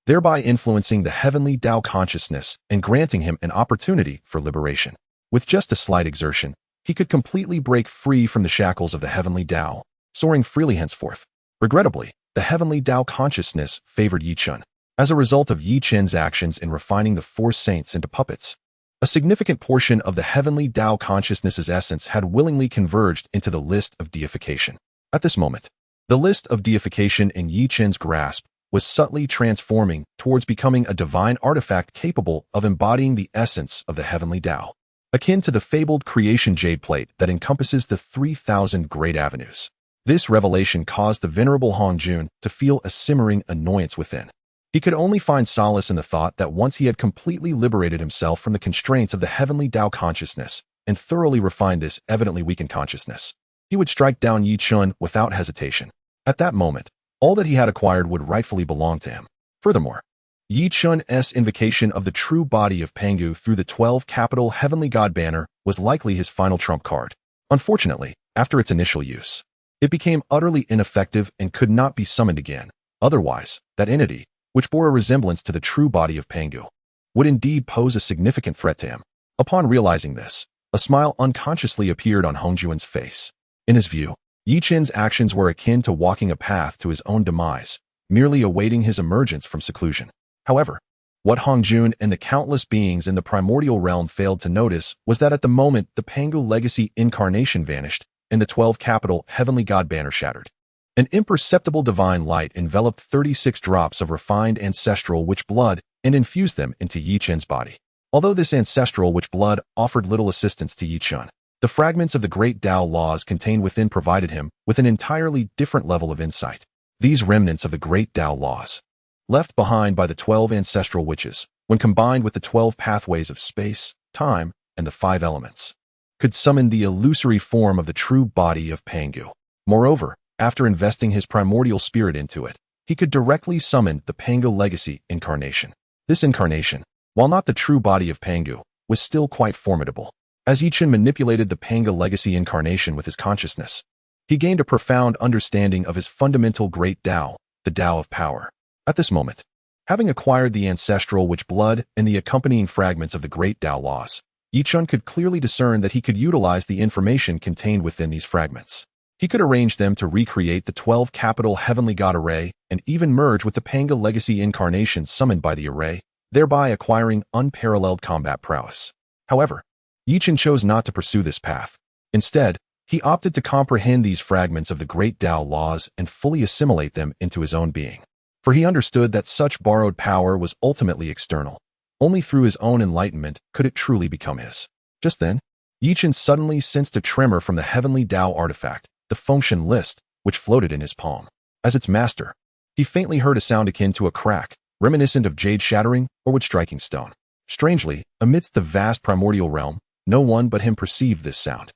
thereby influencing the heavenly Tao consciousness and granting him an opportunity for liberation. With just a slight exertion, he could completely break free from the shackles of the heavenly Tao, soaring freely henceforth. Regrettably, the heavenly Tao consciousness favored Chen. As a result of Chen's actions in refining the four saints into puppets, a significant portion of the heavenly Tao consciousness's essence had willingly converged into the list of deification. At this moment, the list of deification in Chen's grasp was subtly transforming towards becoming a divine artifact capable of embodying the essence of the heavenly Tao, akin to the fabled creation jade plate that encompasses the 3,000 great avenues. This revelation caused the venerable Hongjun to feel a simmering annoyance within. He could only find solace in the thought that once he had completely liberated himself from the constraints of the heavenly Tao consciousness and thoroughly refined this evidently weakened consciousness, he would strike down Chen without hesitation. At that moment, all that he had acquired would rightfully belong to him. Furthermore, Chen's invocation of the true body of Pangu through the 12 capital heavenly god banner was likely his final trump card. Unfortunately, after its initial use, it became utterly ineffective and could not be summoned again. Otherwise, that entity, which bore a resemblance to the true body of Pangu, would indeed pose a significant threat to him. Upon realizing this, a smile unconsciously appeared on Hongjuan's face. In his view, Chen's actions were akin to walking a path to his own demise, merely awaiting his emergence from seclusion. However, what Hongjun and the countless beings in the primordial realm failed to notice was that at the moment the Pangu legacy incarnation vanished and the 12 capital heavenly god banner shattered. An imperceptible divine light enveloped 36 drops of refined ancestral witch blood and infused them into Chen's body. Although this ancestral witch blood offered little assistance to Chen, the fragments of the great Tao laws contained within provided him with an entirely different level of insight. These remnants of the great Tao laws, left behind by the 12 ancestral witches, when combined with the 12 pathways of space, time, and the 5 elements, could summon the illusory form of the true body of Pangu. Moreover, after investing his primordial spirit into it, he could directly summon the Pangu legacy incarnation. This incarnation, while not the true body of Pangu, was still quite formidable. As Chen manipulated the Pangu legacy incarnation with his consciousness, he gained a profound understanding of his fundamental great Tao, the Tao of power. At this moment, having acquired the ancestral witch blood and the accompanying fragments of the great Tao laws, Chen could clearly discern that he could utilize the information contained within these fragments. He could arrange them to recreate the 12 capital heavenly god array and even merge with the Pangu legacy incarnation summoned by the array, thereby acquiring unparalleled combat prowess. However, Chen chose not to pursue this path. Instead, he opted to comprehend these fragments of the great Tao laws and fully assimilate them into his own being. For he understood that such borrowed power was ultimately external. Only through his own enlightenment could it truly become his. Just then, Chen suddenly sensed a tremor from the heavenly Tao artifact, the function list, which floated in his palm. As its master, he faintly heard a sound akin to a crack, reminiscent of jade shattering or wood striking stone. Strangely, amidst the vast primordial realm, no one but him perceived this sound.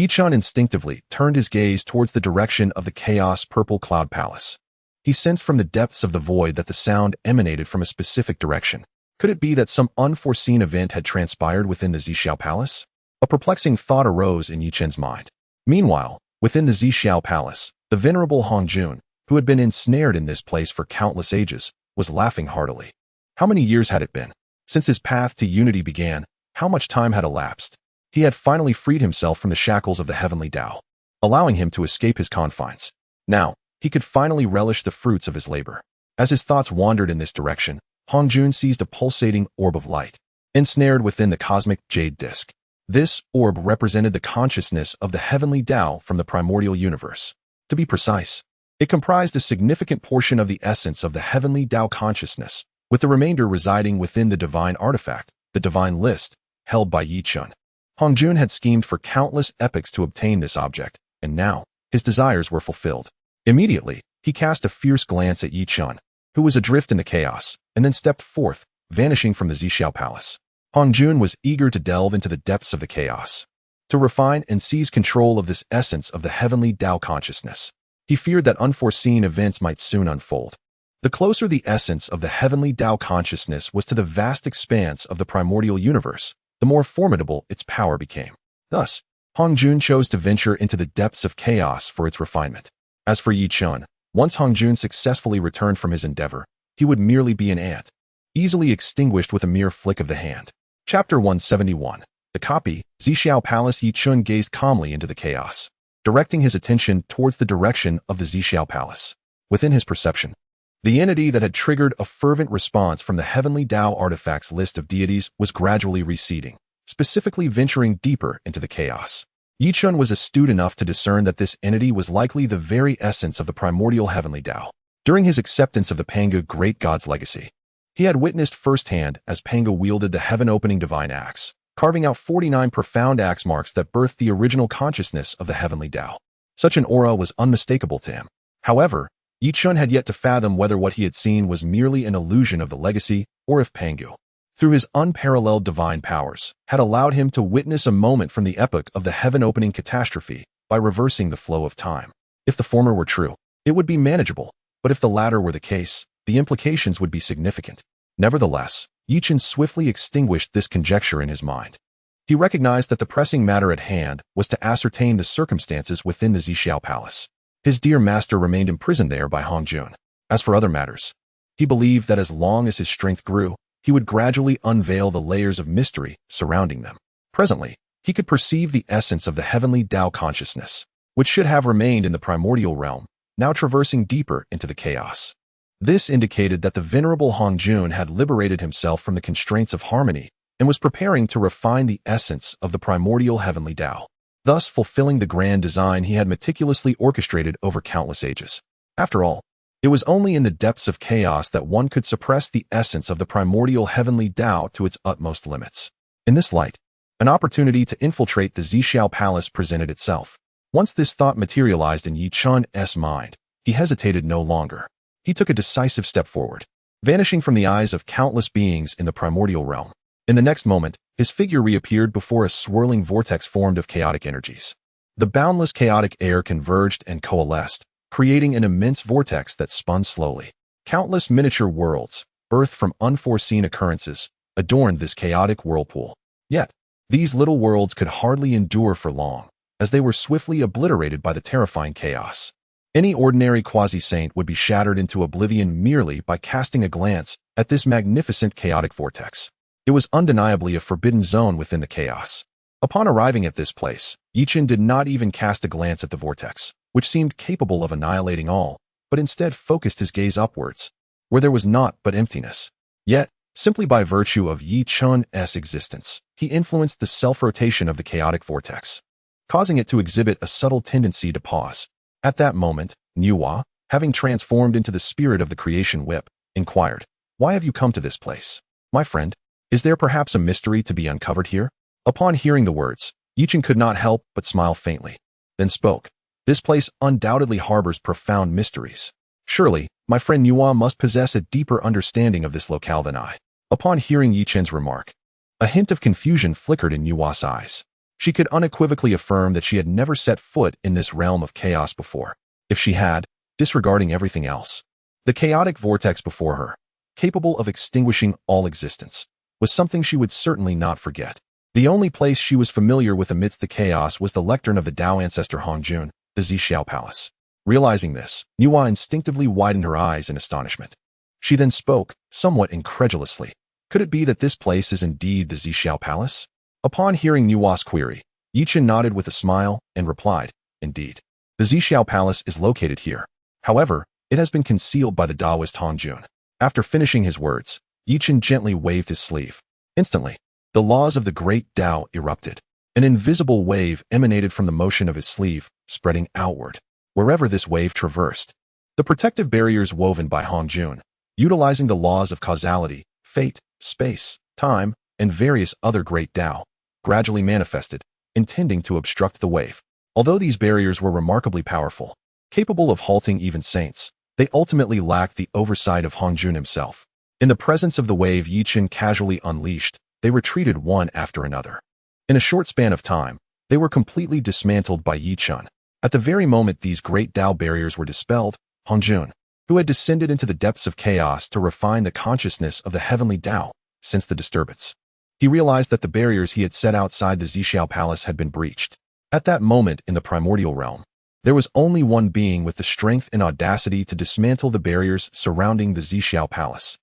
Chen instinctively turned his gaze towards the direction of the chaos purple cloud palace. He sensed from the depths of the void that the sound emanated from a specific direction. Could it be that some unforeseen event had transpired within the San Xiao palace? A perplexing thought arose in Chen's mind. Meanwhile, within the San Xiao palace, the venerable Hongjun, who had been ensnared in this place for countless ages, was laughing heartily. How many years had it been since his path to unity began? How much time had elapsed? He had finally freed himself from the shackles of the heavenly Tao, allowing him to escape his confines. Now, he could finally relish the fruits of his labor. As his thoughts wandered in this direction, Hongjun seized a pulsating orb of light, ensnared within the cosmic jade disk. This orb represented the consciousness of the heavenly Tao from the primordial universe. To be precise, it comprised a significant portion of the essence of the heavenly Tao consciousness, with the remainder residing within the divine artifact, the divine list, held by Chen. Hongjun had schemed for countless epochs to obtain this object, and now, his desires were fulfilled. Immediately, he cast a fierce glance at Chen, who was adrift in the chaos, and then stepped forth, vanishing from the San Xiao palace. Hongjun was eager to delve into the depths of the chaos, to refine and seize control of this essence of the heavenly Tao consciousness. He feared that unforeseen events might soon unfold. The closer the essence of the heavenly Tao consciousness was to the vast expanse of the primordial universe, the more formidable its power became. Thus, Hongjun chose to venture into the depths of chaos for its refinement. As for Yi Chun, once Hongjun successfully returned from his endeavor, he would merely be an ant, easily extinguished with a mere flick of the hand. Chapter 171. The Copy. San Xiao Palace. Yi Chun gazed calmly into the chaos, directing his attention towards the direction of the San Xiao Palace. Within his perception, the entity that had triggered a fervent response from the heavenly Tao artifacts list of deities was gradually receding, specifically venturing deeper into the chaos. Yi Chun was astute enough to discern that this entity was likely the very essence of the primordial heavenly Tao. During his acceptance of the Panga great god's legacy, he had witnessed firsthand as Panga wielded the heaven-opening divine axe, carving out 49 profound axe marks that birthed the original consciousness of the heavenly Tao. Such an aura was unmistakable to him. However, Yi Chun had yet to fathom whether what he had seen was merely an illusion of the legacy or if Pangu, through his unparalleled divine powers, had allowed him to witness a moment from the epoch of the heaven-opening catastrophe by reversing the flow of time. If the former were true, it would be manageable, but if the latter were the case, the implications would be significant. Nevertheless, Yi Chun swiftly extinguished this conjecture in his mind. He recognized that the pressing matter at hand was to ascertain the circumstances within the San Xiao Palace. His dear master remained imprisoned there by Hongjun. As for other matters, he believed that as long as his strength grew, he would gradually unveil the layers of mystery surrounding them. Presently, he could perceive the essence of the heavenly Tao consciousness, which should have remained in the primordial realm, now traversing deeper into the chaos. This indicated that the venerable Hongjun had liberated himself from the constraints of harmony and was preparing to refine the essence of the primordial heavenly Tao, thus fulfilling the grand design he had meticulously orchestrated over countless ages. After all, it was only in the depths of chaos that one could suppress the essence of the primordial heavenly Tao to its utmost limits. In this light, an opportunity to infiltrate the San Xiao Palace presented itself. Once this thought materialized in Yi Chun's mind, he hesitated no longer. He took a decisive step forward, vanishing from the eyes of countless beings in the primordial realm. In the next moment, his figure reappeared before a swirling vortex formed of chaotic energies. The boundless chaotic air converged and coalesced, creating an immense vortex that spun slowly. Countless miniature worlds, birthed from unforeseen occurrences, adorned this chaotic whirlpool. Yet, these little worlds could hardly endure for long, as they were swiftly obliterated by the terrifying chaos. Any ordinary quasi-saint would be shattered into oblivion merely by casting a glance at this magnificent chaotic vortex. It was undeniably a forbidden zone within the chaos. Upon arriving at this place, Yi Chun did not even cast a glance at the vortex, which seemed capable of annihilating all, but instead focused his gaze upwards, where there was naught but emptiness. Yet, simply by virtue of Yi Chun's existence, he influenced the self-rotation of the chaotic vortex, causing it to exhibit a subtle tendency to pause. At that moment, Nuwa, having transformed into the spirit of the creation whip, inquired, "Why have you come to this place? My friend, is there perhaps a mystery to be uncovered here?" Upon hearing the words, Yi Chun could not help but smile faintly, then spoke. "This place undoubtedly harbors profound mysteries. Surely, my friend Nuwa must possess a deeper understanding of this locale than I." Upon hearing Yi Chun's remark, a hint of confusion flickered in Nuwa's eyes. She could unequivocally affirm that she had never set foot in this realm of chaos before. If she had, disregarding everything else, the chaotic vortex before her, capable of extinguishing all existence, was something she would certainly not forget. The only place she was familiar with amidst the chaos was the lectern of the Tao ancestor Hongjun, the San Xiao Palace. Realizing this, Nuwa instinctively widened her eyes in astonishment. She then spoke, somewhat incredulously. Could it be that this place is indeed the San Xiao Palace? Upon hearing Nuwa's query, Yi Chun nodded with a smile and replied, "Indeed. The San Xiao Palace is located here. However, it has been concealed by the Taoist Hongjun." After finishing his words, Yi Chun gently waved his sleeve. Instantly, the laws of the great Tao erupted. An invisible wave emanated from the motion of his sleeve, spreading outward, wherever this wave traversed. The protective barriers woven by Hongjun, utilizing the laws of causality, fate, space, time, and various other great Tao, gradually manifested, intending to obstruct the wave. Although these barriers were remarkably powerful, capable of halting even saints, they ultimately lacked the oversight of Hongjun himself. In the presence of the wave Yi Chun casually unleashed, they retreated one after another. In a short span of time, they were completely dismantled by Yi Chun. At the very moment these great Tao barriers were dispelled, Hongjun, who had descended into the depths of chaos to refine the consciousness of the heavenly Tao since the disturbance. He realized that the barriers he had set outside the Xiao Palace had been breached. At that moment in the primordial realm, there was only one being with the strength and audacity to dismantle the barriers surrounding the Xiao Palace,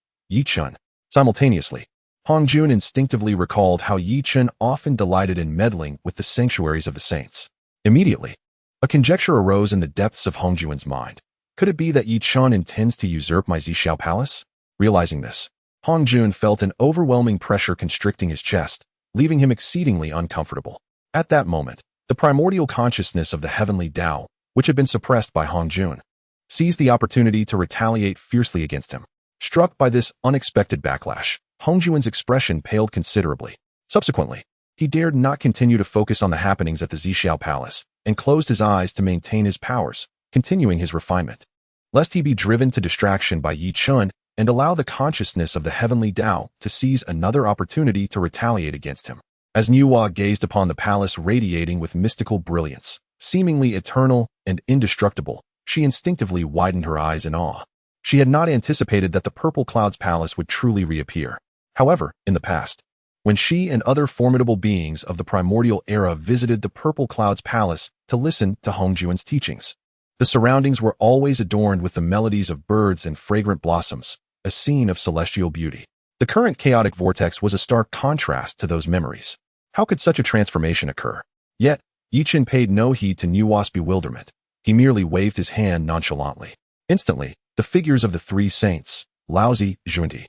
Chen. Simultaneously, Hongjun instinctively recalled how Chen often delighted in meddling with the sanctuaries of the saints. Immediately, a conjecture arose in the depths of Hongjun's mind. Could it be that Chen intends to usurp my Xiao Palace? Realizing this, Hongjun felt an overwhelming pressure constricting his chest, leaving him exceedingly uncomfortable. At that moment, the primordial consciousness of the heavenly Tao, which had been suppressed by Hongjun, seized the opportunity to retaliate fiercely against him. Struck by this unexpected backlash, Hongjun's expression paled considerably. Subsequently, he dared not continue to focus on the happenings at the Xiao Palace and closed his eyes to maintain his powers, continuing his refinement. Lest he be driven to distraction by Chen and allow the consciousness of the heavenly Tao to seize another opportunity to retaliate against him. As Nuwa gazed upon the palace radiating with mystical brilliance, seemingly eternal and indestructible, she instinctively widened her eyes in awe. She had not anticipated that the Purple Cloud's palace would truly reappear. However, in the past, when she and other formidable beings of the primordial era visited the Purple Cloud's palace to listen to Hongjun's teachings, the surroundings were always adorned with the melodies of birds and fragrant blossoms, a scene of celestial beauty. The current chaotic vortex was a stark contrast to those memories. How could such a transformation occur? Yet, Chen paid no heed to Nuwa's bewilderment. He merely waved his hand nonchalantly. Instantly, the figures of the three saints, Laozi, Junti,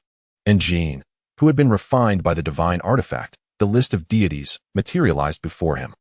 and Jin, who had been refined by the divine artifact, the list of deities, materialized before him.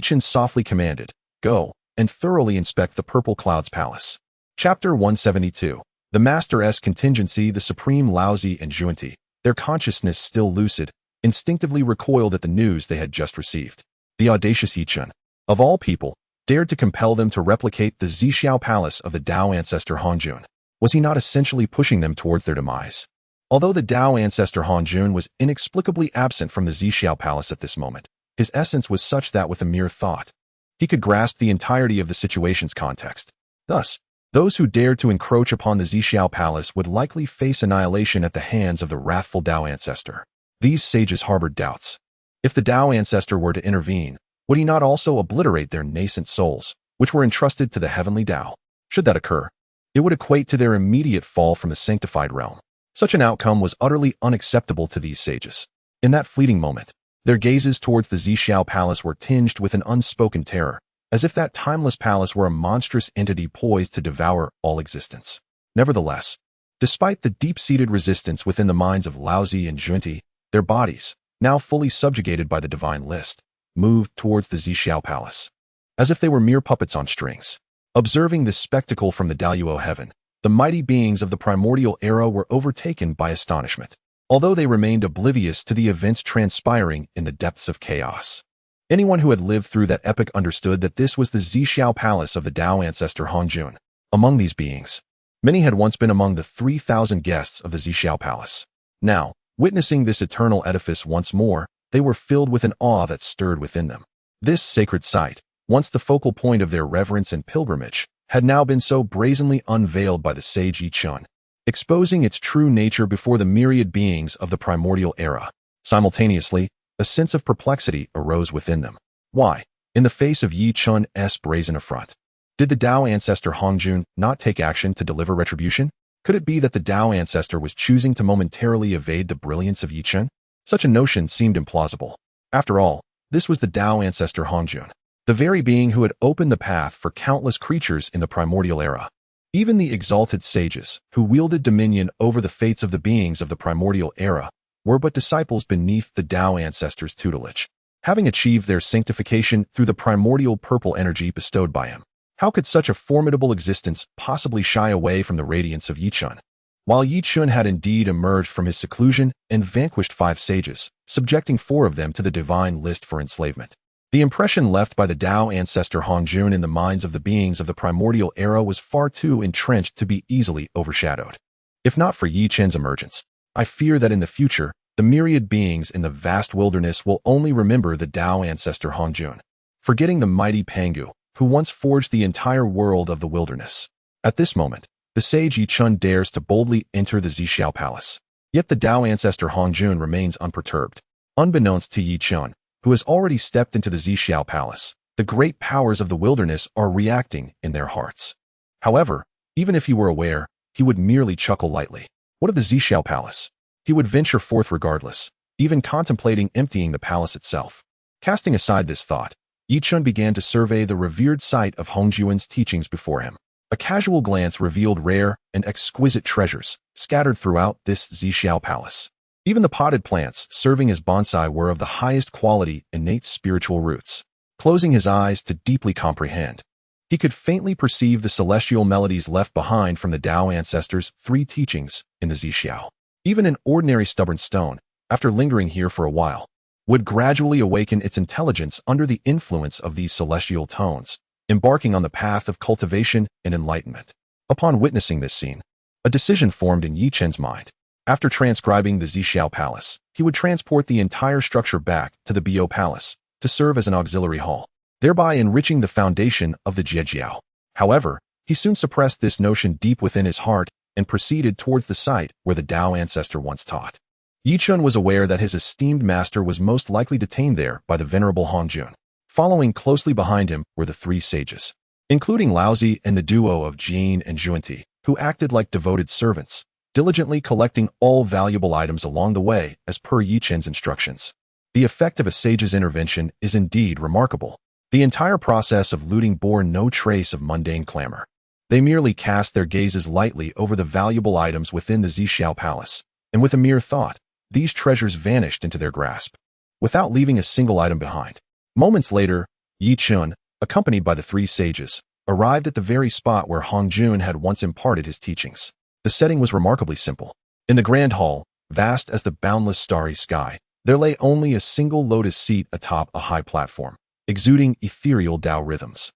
Chen softly commanded, "Go and thoroughly inspect the Purple Cloud's palace." Chapter 172. The Master-S Contingency. The Supreme Laozi and Junti, their consciousness still lucid, instinctively recoiled at the news they had just received. The audacious Chen, of all people, dared to compel them to replicate the Xiao Palace of the Tao ancestor Hongjun. Was he not essentially pushing them towards their demise? Although the Tao ancestor Hongjun was inexplicably absent from the Xiao Palace at this moment, his essence was such that with a mere thought, he could grasp the entirety of the situation's context. Thus, those who dared to encroach upon the Xiao Palace would likely face annihilation at the hands of the wrathful Tao ancestor. These sages harbored doubts. If the Tao ancestor were to intervene, would he not also obliterate their nascent souls, which were entrusted to the heavenly Tao? Should that occur, it would equate to their immediate fall from the sanctified realm. Such an outcome was utterly unacceptable to these sages. In that fleeting moment, their gazes towards the Xiao Palace were tinged with an unspoken terror, as if that timeless palace were a monstrous entity poised to devour all existence. Nevertheless, despite the deep-seated resistance within the minds of Laozi and Junti, their bodies, now fully subjugated by the divine list, moved towards the Xiao Palace, as if they were mere puppets on strings. Observing this spectacle from the Daluo heaven, the mighty beings of the primordial era were overtaken by astonishment, although they remained oblivious to the events transpiring in the depths of chaos. Anyone who had lived through that epoch understood that this was the Xiao Palace of the Tao ancestor Hongjun. Among these beings, many had once been among the 3,000 guests of the Xiao Palace. Now, witnessing this eternal edifice once more, they were filled with an awe that stirred within them. This sacred site, once the focal point of their reverence and pilgrimage, had now been so brazenly unveiled by the sage Chen, exposing its true nature before the myriad beings of the primordial era. Simultaneously, a sense of perplexity arose within them. Why, in the face of Chen's brazen affront, did the Tao ancestor Hongjun not take action to deliver retribution? Could it be that the Tao ancestor was choosing to momentarily evade the brilliance of Chen? Such a notion seemed implausible. After all, this was the Tao ancestor Hongjun, the very being who had opened the path for countless creatures in the primordial era. Even the exalted sages, who wielded dominion over the fates of the beings of the primordial era, were but disciples beneath the Tao ancestor's tutelage, having achieved their sanctification through the primordial purple energy bestowed by him. How could such a formidable existence possibly shy away from the radiance of Chen? While Chen had indeed emerged from his seclusion and vanquished 5 sages, subjecting 4 of them to the divine list for enslavement, the impression left by the Tao ancestor Hongjun in the minds of the beings of the primordial era was far too entrenched to be easily overshadowed. If not for Chen's emergence, I fear that in the future, the myriad beings in the vast wilderness will only remember the Tao ancestor Hongjun, forgetting the mighty Pangu, who once forged the entire world of the wilderness. At this moment, The sage Yi Chun dares to boldly enter the San Xiao Palace. Yet the Tao ancestor Hongjun remains unperturbed. Unbeknownst to Yi Chun, who has already stepped into the San Xiao Palace, the great powers of the wilderness are reacting in their hearts. However, even if he were aware, he would merely chuckle lightly. What of the San Xiao Palace? He would venture forth regardless, even contemplating emptying the palace itself. Casting aside this thought, Yi Chun began to survey the revered site of Hongjun's teachings before him. A casual glance revealed rare and exquisite treasures scattered throughout this San Xiao Palace. Even the potted plants serving as bonsai were of the highest quality innate spiritual roots. Closing his eyes to deeply comprehend, he could faintly perceive the celestial melodies left behind from the Tao ancestors' 3 teachings in the San Xiao. Even an ordinary stubborn stone, after lingering here for a while, would gradually awaken its intelligence under the influence of these celestial tones, embarking on the path of cultivation and enlightenment. Upon witnessing this scene, a decision formed in Yi Chen's mind. After transcribing the San Xiao Palace, he would transport the entire structure back to the Bo Palace to serve as an auxiliary hall, thereby enriching the foundation of the Jiejiao. However, he soon suppressed this notion deep within his heart and proceeded towards the site where the Tao ancestor once taught. Yi Chun was aware that his esteemed master was most likely detained there by the venerable Hongjun. Following closely behind him were the 3 sages, including Laozi and the duo of Jin and Zhuanti, who acted like devoted servants, diligently collecting all valuable items along the way as per Yi Chen's instructions. The effect of a sage's intervention is indeed remarkable. The entire process of looting bore no trace of mundane clamor. They merely cast their gazes lightly over the valuable items within the San Xiao Palace, and with a mere thought, these treasures vanished into their grasp, without leaving a single item behind. Moments later, Yi Chun, accompanied by the 3 sages, arrived at the very spot where Hongjun had once imparted his teachings. The setting was remarkably simple. In the grand hall, vast as the boundless starry sky, there lay only a single lotus seat atop a high platform, exuding ethereal Tao rhythms.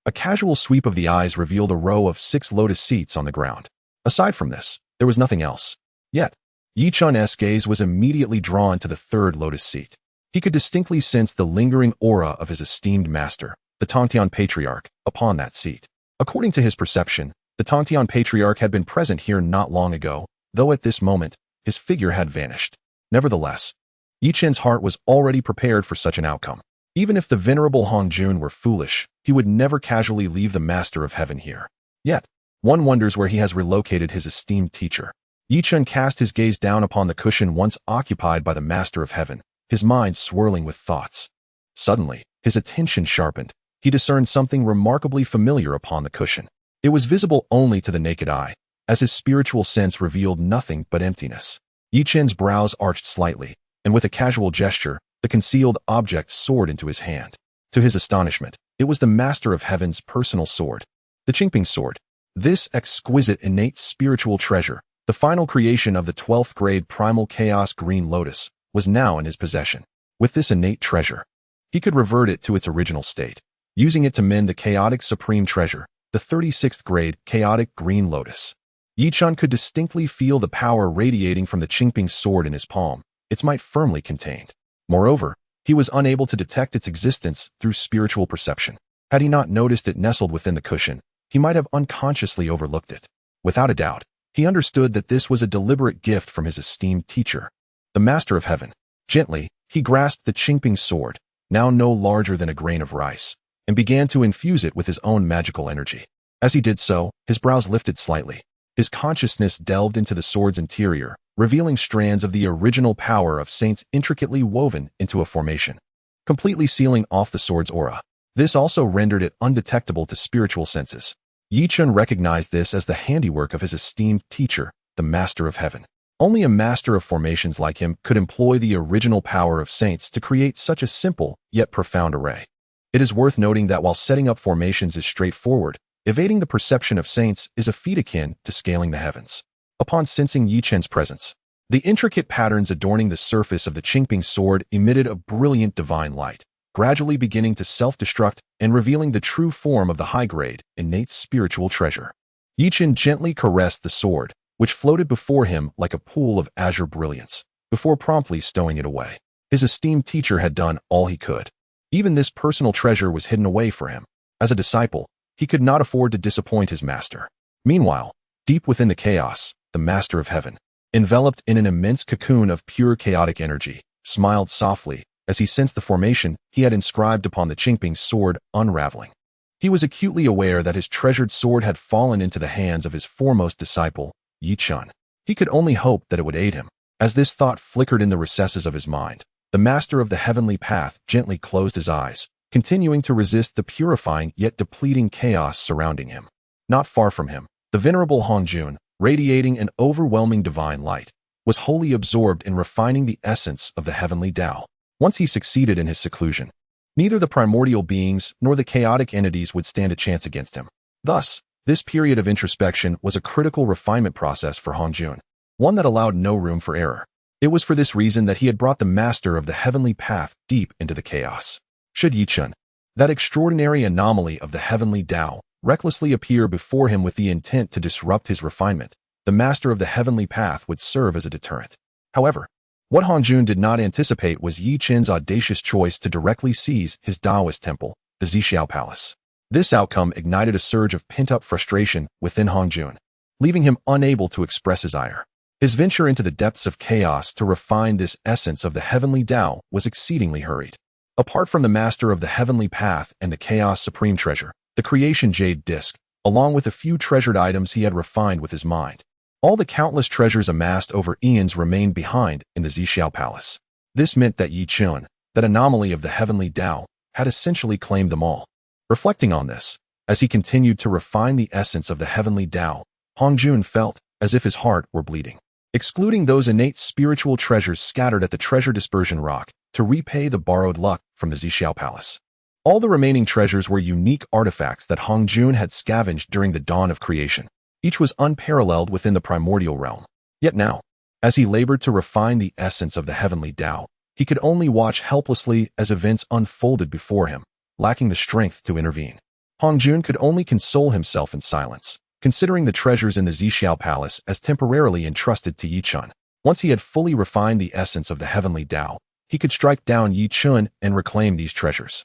A casual sweep of the eyes revealed a row of 6 lotus seats on the ground. Aside from this, there was nothing else. Yet, Yi Chun's gaze was immediately drawn to the 3rd lotus seat. He could distinctly sense the lingering aura of his esteemed master, the Tongtian patriarch, upon that seat. According to his perception, the Tongtian patriarch had been present here not long ago, though at this moment, his figure had vanished. Nevertheless, Yi Chen's heart was already prepared for such an outcome. Even if the venerable Hongjun were foolish, he would never casually leave the Master of Heaven here. Yet, one wonders where he has relocated his esteemed teacher. Yi Chen cast his gaze down upon the cushion once occupied by the Master of Heaven, his mind swirling with thoughts. Suddenly, his attention sharpened. He discerned something remarkably familiar upon the cushion. It was visible only to the naked eye, as his spiritual sense revealed nothing but emptiness. Yi Chen's brows arched slightly, and with a casual gesture, the concealed object soared into his hand. To his astonishment, it was the Master of Heaven's personal sword, the Qingping sword. This exquisite innate spiritual treasure, the final creation of the 12th grade primal chaos green lotus, was now in his possession. With this innate treasure, he could revert it to its original state, using it to mend the chaotic supreme treasure, the 36th grade chaotic green lotus. Yi Chun could distinctly feel the power radiating from the Qingping sword in his palm, its might firmly contained. Moreover, he was unable to detect its existence through spiritual perception. Had he not noticed it nestled within the cushion, he might have unconsciously overlooked it. Without a doubt, he understood that this was a deliberate gift from his esteemed teacher, the Master of Heaven. Gently, he grasped the Qingping sword, now no larger than a grain of rice, and began to infuse it with his own magical energy. As he did so, his brows lifted slightly. His consciousness delved into the sword's interior, revealing strands of the original power of saints intricately woven into a formation, completely sealing off the sword's aura. This also rendered it undetectable to spiritual senses. Yi Chun recognized this as the handiwork of his esteemed teacher, the Master of Heaven. Only a master of formations like him could employ the original power of saints to create such a simple yet profound array. It is worth noting that while setting up formations is straightforward, evading the perception of saints is a feat akin to scaling the heavens. Upon sensing Yi Chen's presence, the intricate patterns adorning the surface of the Qingping sword emitted a brilliant divine light, gradually beginning to self-destruct and revealing the true form of the high-grade, innate spiritual treasure. Yi Chen gently caressed the sword, which floated before him like a pool of azure brilliance, before promptly stowing it away. His esteemed teacher had done all he could. Even this personal treasure was hidden away for him. As a disciple, he could not afford to disappoint his master. Meanwhile, Deep within the chaos, the Master of Heaven, enveloped in an immense cocoon of pure chaotic energy, smiled softly as he sensed the formation he had inscribed upon the Qingping's sword unraveling. He was acutely aware that his treasured sword had fallen into the hands of his foremost disciple, Yi Chen. He could only hope that it would aid him. As this thought flickered in the recesses of his mind, the Master of the Heavenly Path gently closed his eyes, continuing to resist the purifying yet depleting chaos surrounding him. Not far from him, the venerable Hongjun, radiating an overwhelming divine light, was wholly absorbed in refining the essence of the heavenly Tao. Once he succeeded in his seclusion, neither the primordial beings nor the chaotic entities would stand a chance against him. Thus, this period of introspection was a critical refinement process for Hongjun, one that allowed no room for error. It was for this reason that he had brought the Master of the Heavenly Path deep into the chaos. Should Yi Chen, that extraordinary anomaly of the heavenly Tao, recklessly appear before him with the intent to disrupt his refinement, the Master of the Heavenly Path would serve as a deterrent. However, what Hongjun did not anticipate was Yi Chen's audacious choice to directly seize his Taoist temple, the San Xiao Palace. This outcome ignited a surge of pent-up frustration within Hongjun, leaving him unable to express his ire. His venture into the depths of chaos to refine this essence of the heavenly Tao was exceedingly hurried. Apart from the Master of the Heavenly Path and the Chaos Supreme Treasure, the Creation Jade Disc, along with a few treasured items he had refined with his mind, all the countless treasures amassed over eons remained behind in the San Xiao Palace. This meant that Yi Chen, that anomaly of the heavenly Tao, had essentially claimed them all. Reflecting on this, as he continued to refine the essence of the heavenly Tao, Hongjun felt as if his heart were bleeding. Excluding those innate spiritual treasures scattered at the treasure dispersion rock to repay the borrowed luck from the San Xiao Palace, all the remaining treasures were unique artifacts that Hongjun had scavenged during the dawn of creation. Each was unparalleled within the primordial realm. Yet now, as he labored to refine the essence of the heavenly Tao, he could only watch helplessly as events unfolded before him, lacking the strength to intervene. Hongjun could only console himself in silence, considering the treasures in the San Xiao Palace as temporarily entrusted to Yi Chen. Once he had fully refined the essence of the heavenly Tao, he could strike down Yi Chen and reclaim these treasures.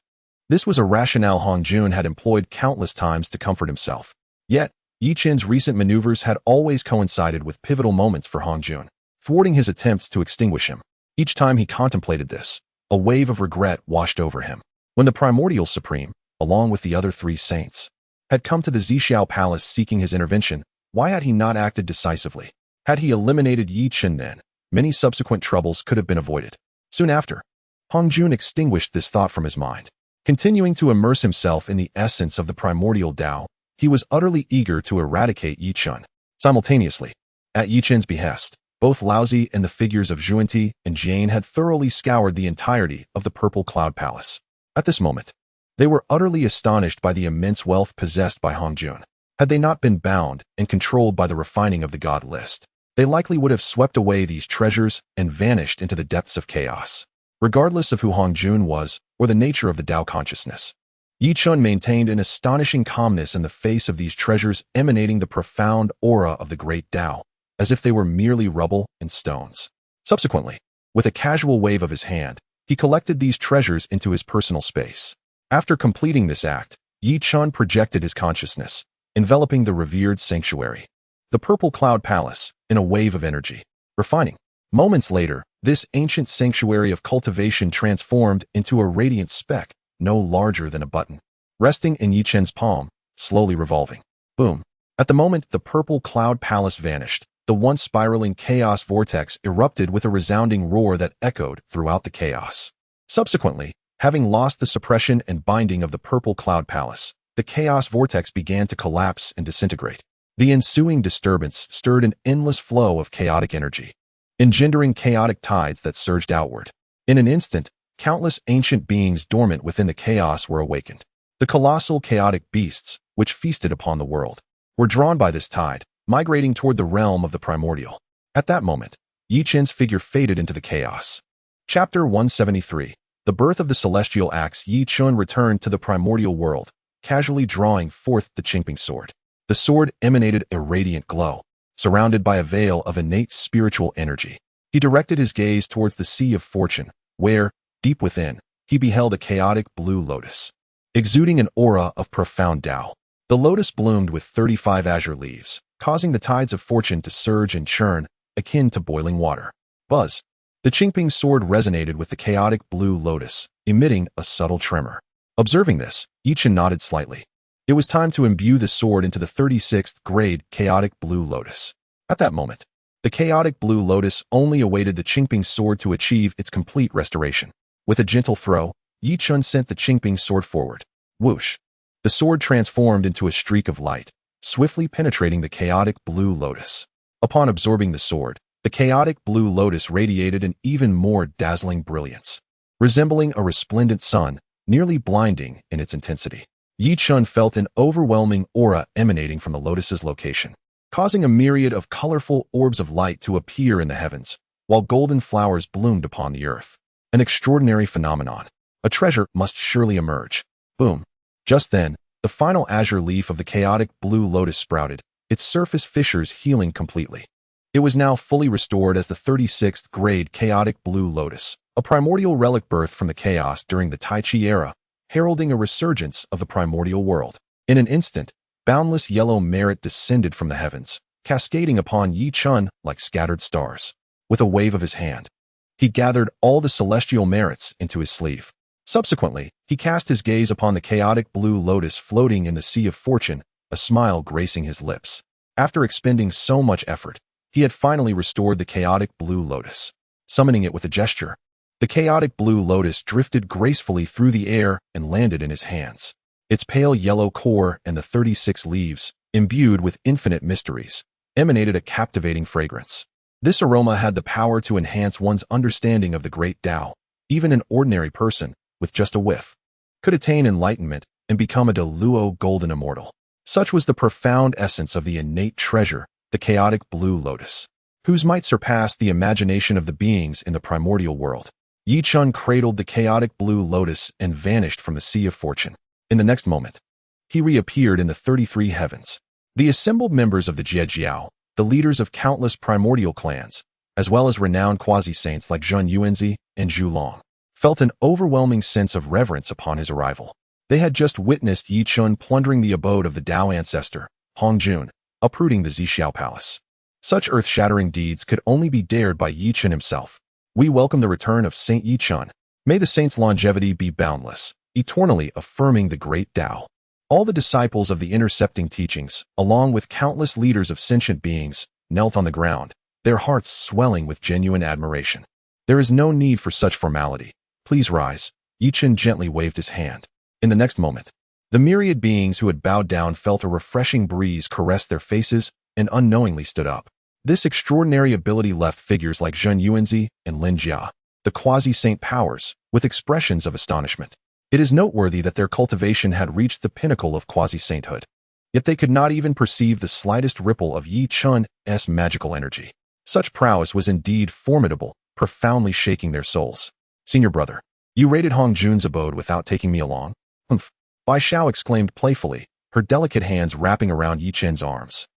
This was a rationale Hongjun had employed countless times to comfort himself. Yet, Yi Chen's recent maneuvers had always coincided with pivotal moments for Hongjun, thwarting his attempts to extinguish him. Each time he contemplated this, a wave of regret washed over him. When the Primordial Supreme, along with the other three saints, had come to the San Xiao Palace seeking his intervention, why had he not acted decisively? Had he eliminated Yi Chen then, many subsequent troubles could have been avoided. Soon after, Hongjun extinguished this thought from his mind. Continuing to immerse himself in the essence of the primordial Tao, he was utterly eager to eradicate Yi Chen. Simultaneously, at Yi Chen's behest, both Laozi and the figures of Zhuanti and Jane had thoroughly scoured the entirety of the Purple Cloud Palace. At this moment, they were utterly astonished by the immense wealth possessed by Hongjun. Had they not been bound and controlled by the refining of the God list, they likely would have swept away these treasures and vanished into the depths of chaos. Regardless of who Hongjun was or the nature of the Tao consciousness, Yi Chen maintained an astonishing calmness in the face of these treasures emanating the profound aura of the great Tao, as if they were merely rubble and stones. Subsequently, with a casual wave of his hand, he collected these treasures into his personal space. After completing this act, Yi Chen projected his consciousness, enveloping the revered sanctuary, the Purple Cloud Palace, in a wave of energy, refining. Moments later, this ancient sanctuary of cultivation transformed into a radiant speck, no larger than a button, resting in Yi Chen's palm, slowly revolving. Boom. At the moment the Purple Cloud Palace vanished, the once spiraling chaos vortex erupted with a resounding roar that echoed throughout the chaos. Subsequently, having lost the suppression and binding of the Purple Cloud Palace, the chaos vortex began to collapse and disintegrate. The ensuing disturbance stirred an endless flow of chaotic energy, engendering chaotic tides that surged outward. In an instant, countless ancient beings dormant within the chaos were awakened. The colossal chaotic beasts, which feasted upon the world, were drawn by this tide, migrating toward the realm of the primordial. At that moment, Yi Chen's figure faded into the chaos. Chapter 173. The Birth of the Celestial Axe. Yi Chen returned to the primordial world, casually drawing forth the Qingping sword. The sword emanated a radiant glow, surrounded by a veil of innate spiritual energy. He directed his gaze towards the Sea of Fortune, where, deep within, he beheld a chaotic blue lotus, exuding an aura of profound Tao. The lotus bloomed with 35 azure leaves, causing the tides of fortune to surge and churn, akin to boiling water. Buzz. The Qingping sword resonated with the chaotic blue lotus, emitting a subtle tremor. Observing this, Chen nodded slightly. It was time to imbue the sword into the 36th grade chaotic blue lotus. At that moment, the chaotic blue lotus only awaited the Qingping sword to achieve its complete restoration. With a gentle throw, Chen sent the Qingping sword forward. Whoosh! The sword transformed into a streak of light, swiftly penetrating the chaotic blue lotus. Upon absorbing the sword, the chaotic blue lotus radiated an even more dazzling brilliance. Resembling a resplendent sun, nearly blinding in its intensity. Chen felt an overwhelming aura emanating from the lotus's location, causing a myriad of colorful orbs of light to appear in the heavens, while golden flowers bloomed upon the earth. An extraordinary phenomenon. A treasure must surely emerge. Boom. Just then, the final azure leaf of the chaotic blue lotus sprouted, its surface fissures healing completely. It was now fully restored as the 36th grade chaotic blue lotus, a primordial relic birthed from the chaos during the Tai Chi era, heralding a resurgence of the primordial world. In an instant, boundless yellow merit descended from the heavens, cascading upon Chen like scattered stars. With a wave of his hand, he gathered all the celestial merits into his sleeve. Subsequently, he cast his gaze upon the chaotic blue lotus floating in the sea of fortune, a smile gracing his lips. After expending so much effort, he had finally restored the chaotic blue lotus. Summoning it with a gesture, the chaotic blue lotus drifted gracefully through the air and landed in his hands. Its pale yellow core and the 36 leaves, imbued with infinite mysteries, emanated a captivating fragrance. This aroma had the power to enhance one's understanding of the great Tao. Even an ordinary person, with just a whiff, could attain enlightenment and become a deluo golden immortal. Such was the profound essence of the innate treasure, the chaotic blue lotus, whose might surpassed the imagination of the beings in the primordial world. Chen cradled the chaotic blue lotus and vanished from the sea of fortune. In the next moment, he reappeared in the 33 heavens. The assembled members of the Jie Sect, the leaders of countless primordial clans, as well as renowned quasi-saints like Zheng Yuanzi and Zhu Long, felt an overwhelming sense of reverence upon his arrival. They had just witnessed Chen plundering the abode of the Tao ancestor, Hongjun, uprooting the San Xiao palace. Such earth-shattering deeds could only be dared by Chen himself. We welcome the return of Saint Chen. May the saint's longevity be boundless, eternally affirming the great Tao. All the disciples of the intercepting teachings, along with countless leaders of sentient beings, knelt on the ground, their hearts swelling with genuine admiration. There is no need for such formality. Please rise. Chen gently waved his hand. In the next moment, the myriad beings who had bowed down felt a refreshing breeze caress their faces and unknowingly stood up. This extraordinary ability left figures like Zheng Yuanzi and Lin Jia, the quasi-saint powers, with expressions of astonishment. It is noteworthy that their cultivation had reached the pinnacle of quasi-sainthood. Yet they could not even perceive the slightest ripple of Chen's magical energy. Such prowess was indeed formidable, profoundly shaking their souls. Senior brother, you raided Hongjun's abode without taking me along? Humph. Bai Xiao exclaimed playfully, her delicate hands wrapping around Chen's arms.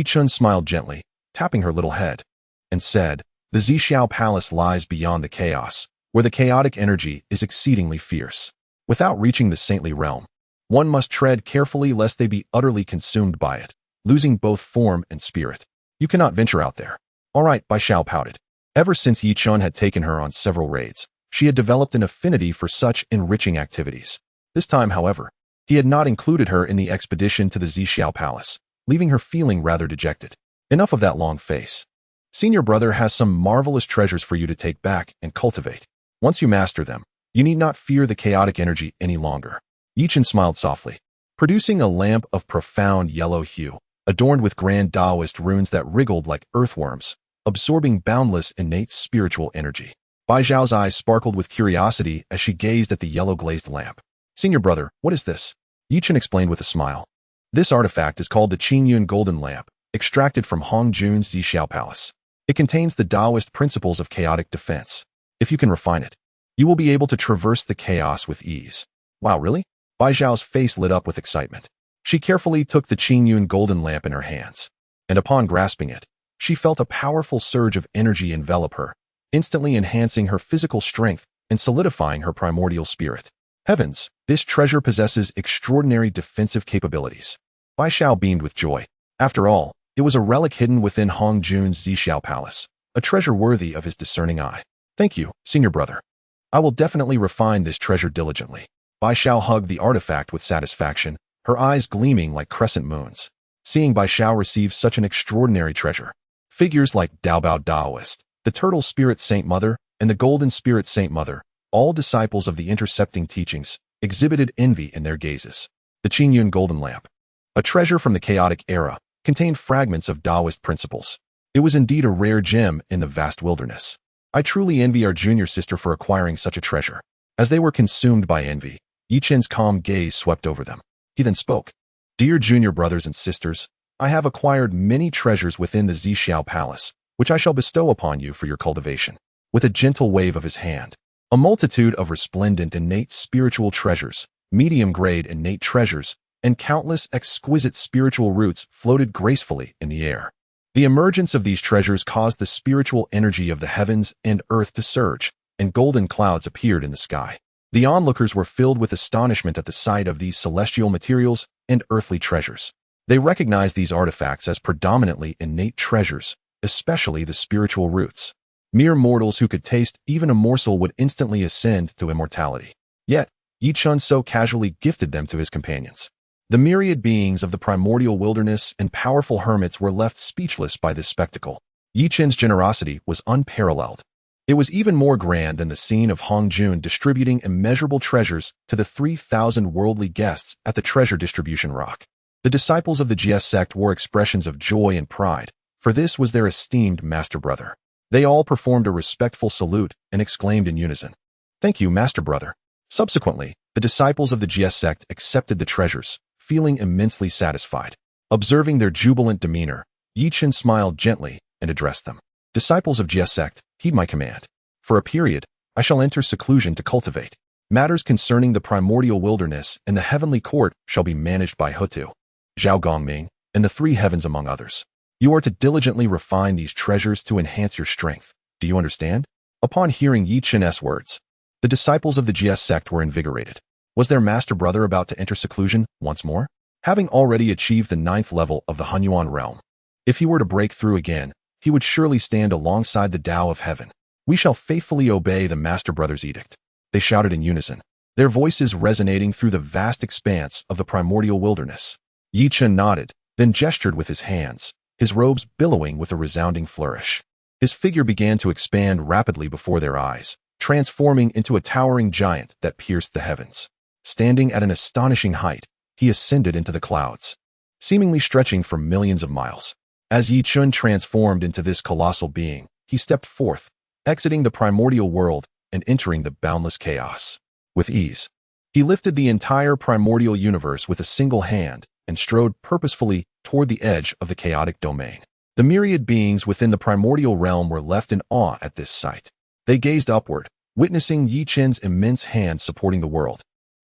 Chen smiled gently, tapping her little head, and said, the San Xiao palace lies beyond the chaos, where the chaotic energy is exceedingly fierce. Without reaching the saintly realm, one must tread carefully lest they be utterly consumed by it, losing both form and spirit. You cannot venture out there. All right, Bai Xiao pouted. Ever since Chen had taken her on several raids, she had developed an affinity for such enriching activities. This time, however, he had not included her in the expedition to the San Xiao palace, leaving her feeling rather dejected. Enough of that long face. Senior brother has some marvelous treasures for you to take back and cultivate. Once you master them, you need not fear the chaotic energy any longer. Chen smiled softly, producing a lamp of profound yellow hue, adorned with grand Taoist runes that wriggled like earthworms, absorbing boundless innate spiritual energy. Bai Xiao's eyes sparkled with curiosity as she gazed at the yellow-glazed lamp. Senior brother, what is this? Chen explained with a smile. This artifact is called the Qingyun Golden Lamp, extracted from Hongjun's San Xiao palace. It contains the Taoist principles of chaotic defense. If you can refine it, you will be able to traverse the chaos with ease. Wow, really? Bai Xiao's face lit up with excitement. She carefully took the Qingyun Golden Lamp in her hands, and upon grasping it, she felt a powerful surge of energy envelop her, instantly enhancing her physical strength and solidifying her primordial spirit. Heavens, this treasure possesses extraordinary defensive capabilities. Bai Xiao beamed with joy. After all, it was a relic hidden within Hong Jun's Xiao Palace, a treasure worthy of his discerning eye. Thank you, senior brother. I will definitely refine this treasure diligently. Bai Xiao hugged the artifact with satisfaction, her eyes gleaming like crescent moons. Seeing Bai Xiao receive such an extraordinary treasure. Figures like Daobao Daoist, the Turtle Spirit Saint Mother, and the Golden Spirit Saint Mother, all disciples of the intercepting teachings, exhibited envy in their gazes. The Qingyun Golden Lamp, a treasure from the chaotic era, contained fragments of Taoist principles. It was indeed a rare gem in the vast wilderness. I truly envy our junior sister for acquiring such a treasure. As they were consumed by envy, Yi Chen's calm gaze swept over them. He then spoke. Dear junior brothers and sisters, I have acquired many treasures within the Xiao Palace, which I shall bestow upon you for your cultivation. With a gentle wave of his hand, a multitude of resplendent innate spiritual treasures, medium-grade innate treasures, and countless exquisite spiritual roots floated gracefully in the air. The emergence of these treasures caused the spiritual energy of the heavens and earth to surge, and golden clouds appeared in the sky. The onlookers were filled with astonishment at the sight of these celestial materials and earthly treasures. They recognized these artifacts as predominantly innate treasures, especially the spiritual roots. Mere mortals who could taste even a morsel would instantly ascend to immortality. Yet, Yi Chen so casually gifted them to his companions. The myriad beings of the primordial wilderness and powerful hermits were left speechless by this spectacle. Yi Chen's generosity was unparalleled. It was even more grand than the scene of Hong Jun distributing immeasurable treasures to the 3,000 worldly guests at the treasure distribution rock. The disciples of the Jie Sect wore expressions of joy and pride, for this was their esteemed master brother. They all performed a respectful salute and exclaimed in unison, "Thank you, master brother." Subsequently, the disciples of the Jie Sect accepted the treasures, feeling immensely satisfied. Observing their jubilant demeanor, Yi Chen smiled gently and addressed them. Disciples of Jie Sect, heed my command. For a period, I shall enter seclusion to cultivate. Matters concerning the primordial wilderness and the heavenly court shall be managed by Hutu, Zhao Gongming, and the three heavens among others. You are to diligently refine these treasures to enhance your strength. Do you understand? Upon hearing Yi Chen's words, the disciples of the Jie Sect were invigorated. Was their master brother about to enter seclusion once more? Having already achieved the 9th level of the Hunyuan realm, if he were to break through again, he would surely stand alongside the Tao of heaven. We shall faithfully obey the master brother's edict. They shouted in unison, their voices resonating through the vast expanse of the primordial wilderness. Yi Chen nodded, then gestured with his hands, his robes billowing with a resounding flourish. His figure began to expand rapidly before their eyes, transforming into a towering giant that pierced the heavens. Standing at an astonishing height, he ascended into the clouds, seemingly stretching for millions of miles. As Yi Chen transformed into this colossal being, he stepped forth, exiting the primordial world and entering the boundless chaos. With ease, he lifted the entire primordial universe with a single hand and strode purposefully toward the edge of the chaotic domain. The myriad beings within the primordial realm were left in awe at this sight. They gazed upward, witnessing Yi Chen's immense hand supporting the world.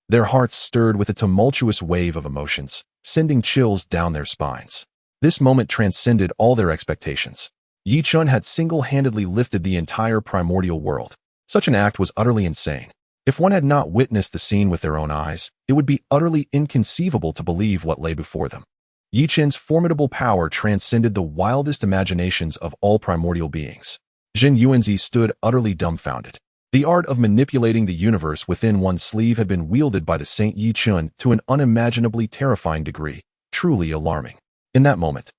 Their hearts stirred with a tumultuous wave of emotions, sending chills down their spines. This moment transcended all their expectations. Yi Chen had single-handedly lifted the entire primordial world. Such an act was utterly insane. If one had not witnessed the scene with their own eyes, it would be utterly inconceivable to believe what lay before them. Yi Chen's formidable power transcended the wildest imaginations of all primordial beings. Zhen Yuanzi stood utterly dumbfounded. The art of manipulating the universe within one's sleeve had been wielded by the Saint Yi Chen to an unimaginably terrifying degree, truly alarming. In that moment,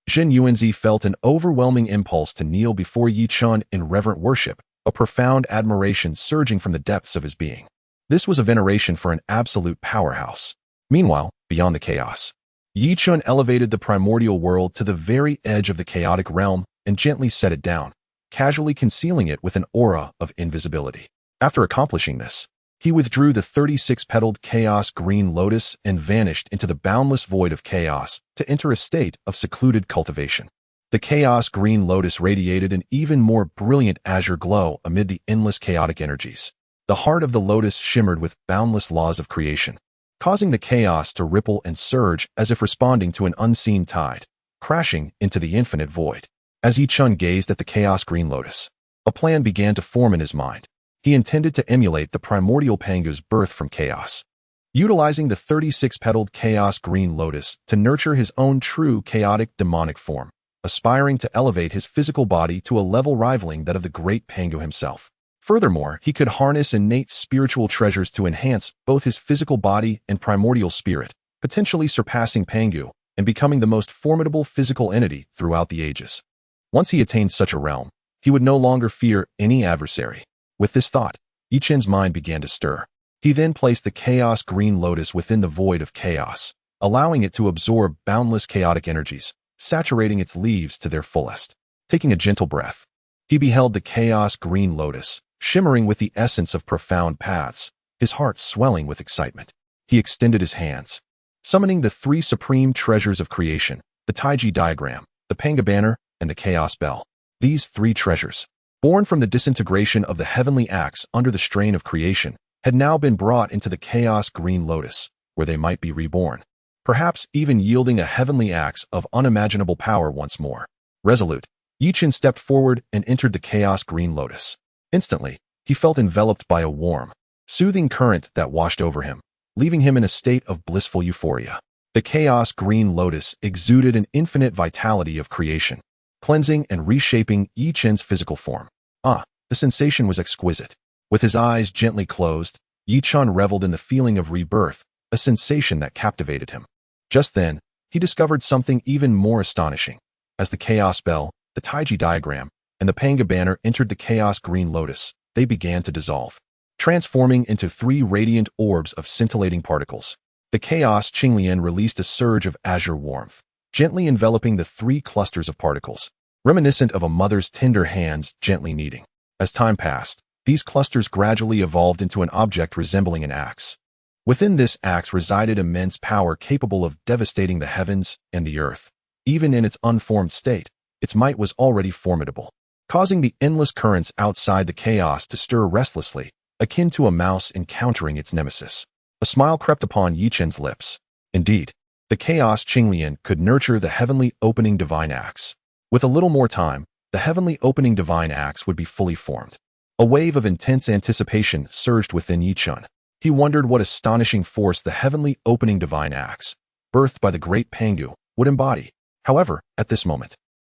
Zhen Yuanzi felt an overwhelming impulse to kneel before Yi Chen in reverent worship, a profound admiration surging from the depths of his being. This was a veneration for an absolute powerhouse. Meanwhile, beyond the chaos, Yi Chen elevated the primordial world to the very edge of the chaotic realm and gently set it down, casually concealing it with an aura of invisibility. After accomplishing this, he withdrew the 36-petaled chaos green lotus and vanished into the boundless void of chaos to enter a state of secluded cultivation. The chaos green lotus radiated an even more brilliant azure glow amid the endless chaotic energies. The heart of the lotus shimmered with boundless laws of creation, causing the chaos to ripple and surge as if responding to an unseen tide, crashing into the infinite void. As Yi Chen gazed at the chaos green lotus, a plan began to form in his mind. He intended to emulate the primordial Pangu's birth from chaos. utilizing the 36-petaled Chaos Green Lotus to nurture his own true chaotic demonic form, aspiring to elevate his physical body to a level rivaling that of the great Pangu himself. Furthermore, he could harness innate spiritual treasures to enhance both his physical body and primordial spirit, potentially surpassing Pangu and becoming the most formidable physical entity throughout the ages. Once he attained such a realm, he would no longer fear any adversary. With this thought, Yi Chen's mind began to stir. He then placed the Chaos Green Lotus within the void of chaos, allowing it to absorb boundless chaotic energies, saturating its leaves to their fullest. Taking a gentle breath, he beheld the Chaos Green Lotus, shimmering with the essence of profound paths, his heart swelling with excitement. He extended his hands, summoning the three supreme treasures of creation, the Taiji diagram, the Panga banner, and the Chaos bell. These three treasures, born from the disintegration of the heavenly axe under the strain of creation, had now been brought into the Chaos Green Lotus, where they might be reborn, perhaps even yielding a heavenly axe of unimaginable power once more. Resolute, Yi Chen stepped forward and entered the Chaos Green Lotus. Instantly, he felt enveloped by a warm, soothing current that washed over him, leaving him in a state of blissful euphoria. The Chaos Green Lotus exuded an infinite vitality of creation, cleansing and reshaping Yi Chen's physical form. The sensation was exquisite. With his eyes gently closed, Yi Chen reveled in the feeling of rebirth, a sensation that captivated him. Just then, he discovered something even more astonishing. As the Chaos bell, the Taiji diagram, and the Panga banner entered the Chaos Green Lotus, they began to dissolve, transforming into three radiant orbs of scintillating particles. The Chaos Qinglian released a surge of azure warmth, gently enveloping the three clusters of particles, reminiscent of a mother's tender hands gently kneading. As time passed, these clusters gradually evolved into an object resembling an axe. Within this axe resided immense power capable of devastating the heavens and the earth. Even in its unformed state, its might was already formidable, causing the endless currents outside the chaos to stir restlessly, akin to a mouse encountering its nemesis. A smile crept upon Yi Chen's lips. Indeed, the Chaos Qinglian could nurture the heavenly opening divine axe. With a little more time, the heavenly opening divine axe would be fully formed. A wave of intense anticipation surged within Yi Chen. He wondered what astonishing force the heavenly opening divine axe, birthed by the great Pangu, would embody. However, at this moment,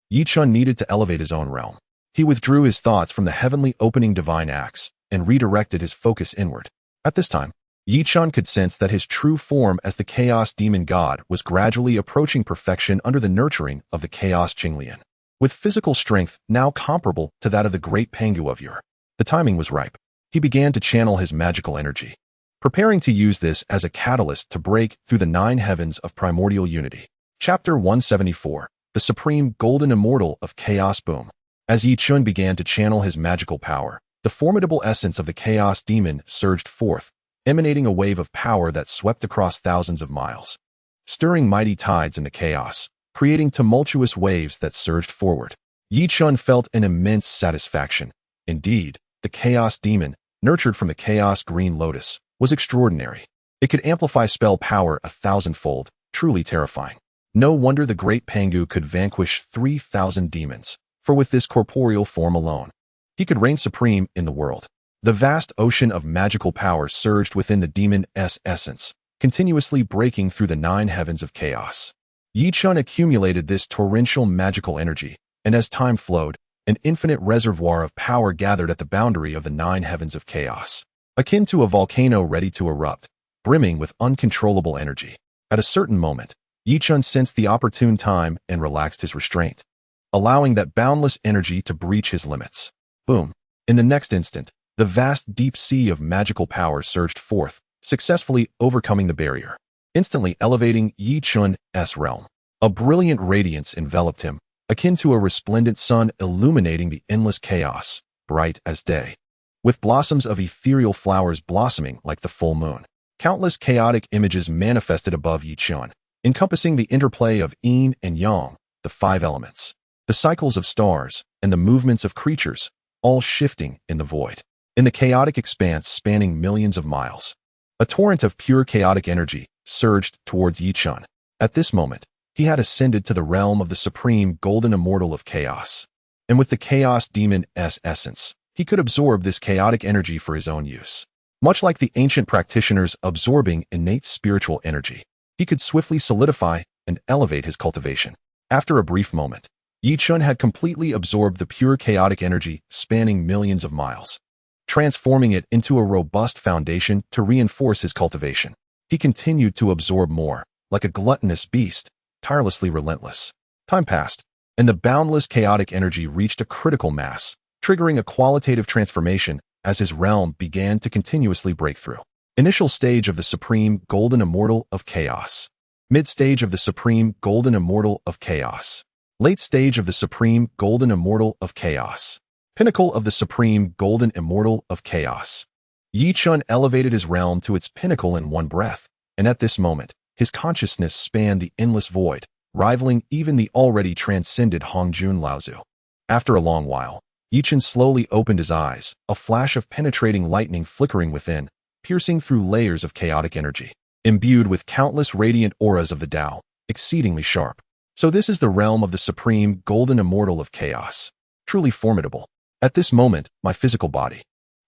Yi Chen needed to elevate his own realm. He withdrew his thoughts from the heavenly opening divine axe and redirected his focus inward. At this time, Yi Chen could sense that his true form as the Chaos Demon God was gradually approaching perfection under the nurturing of the Chaos Qinglian. With physical strength now comparable to that of the great Pangu of yore, the timing was ripe. He began to channel his magical energy, preparing to use this as a catalyst to break through the 9 heavens of primordial unity. Chapter 174, The Supreme Golden Immortal of Chaos Boom. As Yi Chen began to channel his magical power, the formidable essence of the Chaos Demon surged forth, emanating a wave of power that swept across thousands of miles, stirring mighty tides in the chaos, creating tumultuous waves that surged forward. Yi Chen felt an immense satisfaction. Indeed, the Chaos Demon, nurtured from the Chaos Green Lotus, was extraordinary. It could amplify spell power 1,000-fold, truly terrifying. No wonder the great Pangu could vanquish 3,000 demons, for with this corporeal form alone, he could reign supreme in the world. The vast ocean of magical power surged within the demon's essence, continuously breaking through the 9 heavens of chaos. Yi Chen accumulated this torrential magical energy, and as time flowed, an infinite reservoir of power gathered at the boundary of the 9 heavens of chaos, akin to a volcano ready to erupt, brimming with uncontrollable energy. At a certain moment, Yi Chen sensed the opportune time and relaxed his restraint, allowing that boundless energy to breach his limits. Boom! In the next instant, the vast deep sea of magical power surged forth, successfully overcoming the barrier, instantly elevating Yi Chen's realm. A brilliant radiance enveloped him, akin to a resplendent sun illuminating the endless chaos, bright as day. With blossoms of ethereal flowers blossoming like the full moon, countless chaotic images manifested above Yi Chen, encompassing the interplay of yin and yang, the 5 elements, the cycles of stars, and the movements of creatures, all shifting in the void. In the chaotic expanse spanning millions of miles, a torrent of pure chaotic energy surged towards Yi Chen. At this moment, he had ascended to the realm of the supreme golden immortal of chaos. And with the chaos demon's essence, he could absorb this chaotic energy for his own use. Much like the ancient practitioners absorbing innate spiritual energy, he could swiftly solidify and elevate his cultivation. After a brief moment, Chen had completely absorbed the pure chaotic energy spanning millions of miles, transforming it into a robust foundation to reinforce his cultivation. He continued to absorb more, like a gluttonous beast, tirelessly relentless. Time passed, and the boundless chaotic energy reached a critical mass, triggering a qualitative transformation as his realm began to continuously break through. Initial stage of the Supreme Golden Immortal of Chaos. Mid-stage of the Supreme Golden Immortal of Chaos. Late stage of the Supreme Golden Immortal of Chaos. Pinnacle of the Supreme Golden Immortal of Chaos. Chen elevated his realm to its pinnacle in one breath, and at this moment, his consciousness spanned the endless void, rivaling even the already transcended Hongjun Laozu. After a long while, Chen slowly opened his eyes, a flash of penetrating lightning flickering within, piercing through layers of chaotic energy, imbued with countless radiant auras of the Tao, exceedingly sharp. So this is the realm of the Supreme Golden Immortal of Chaos. Truly formidable. At this moment, my physical body,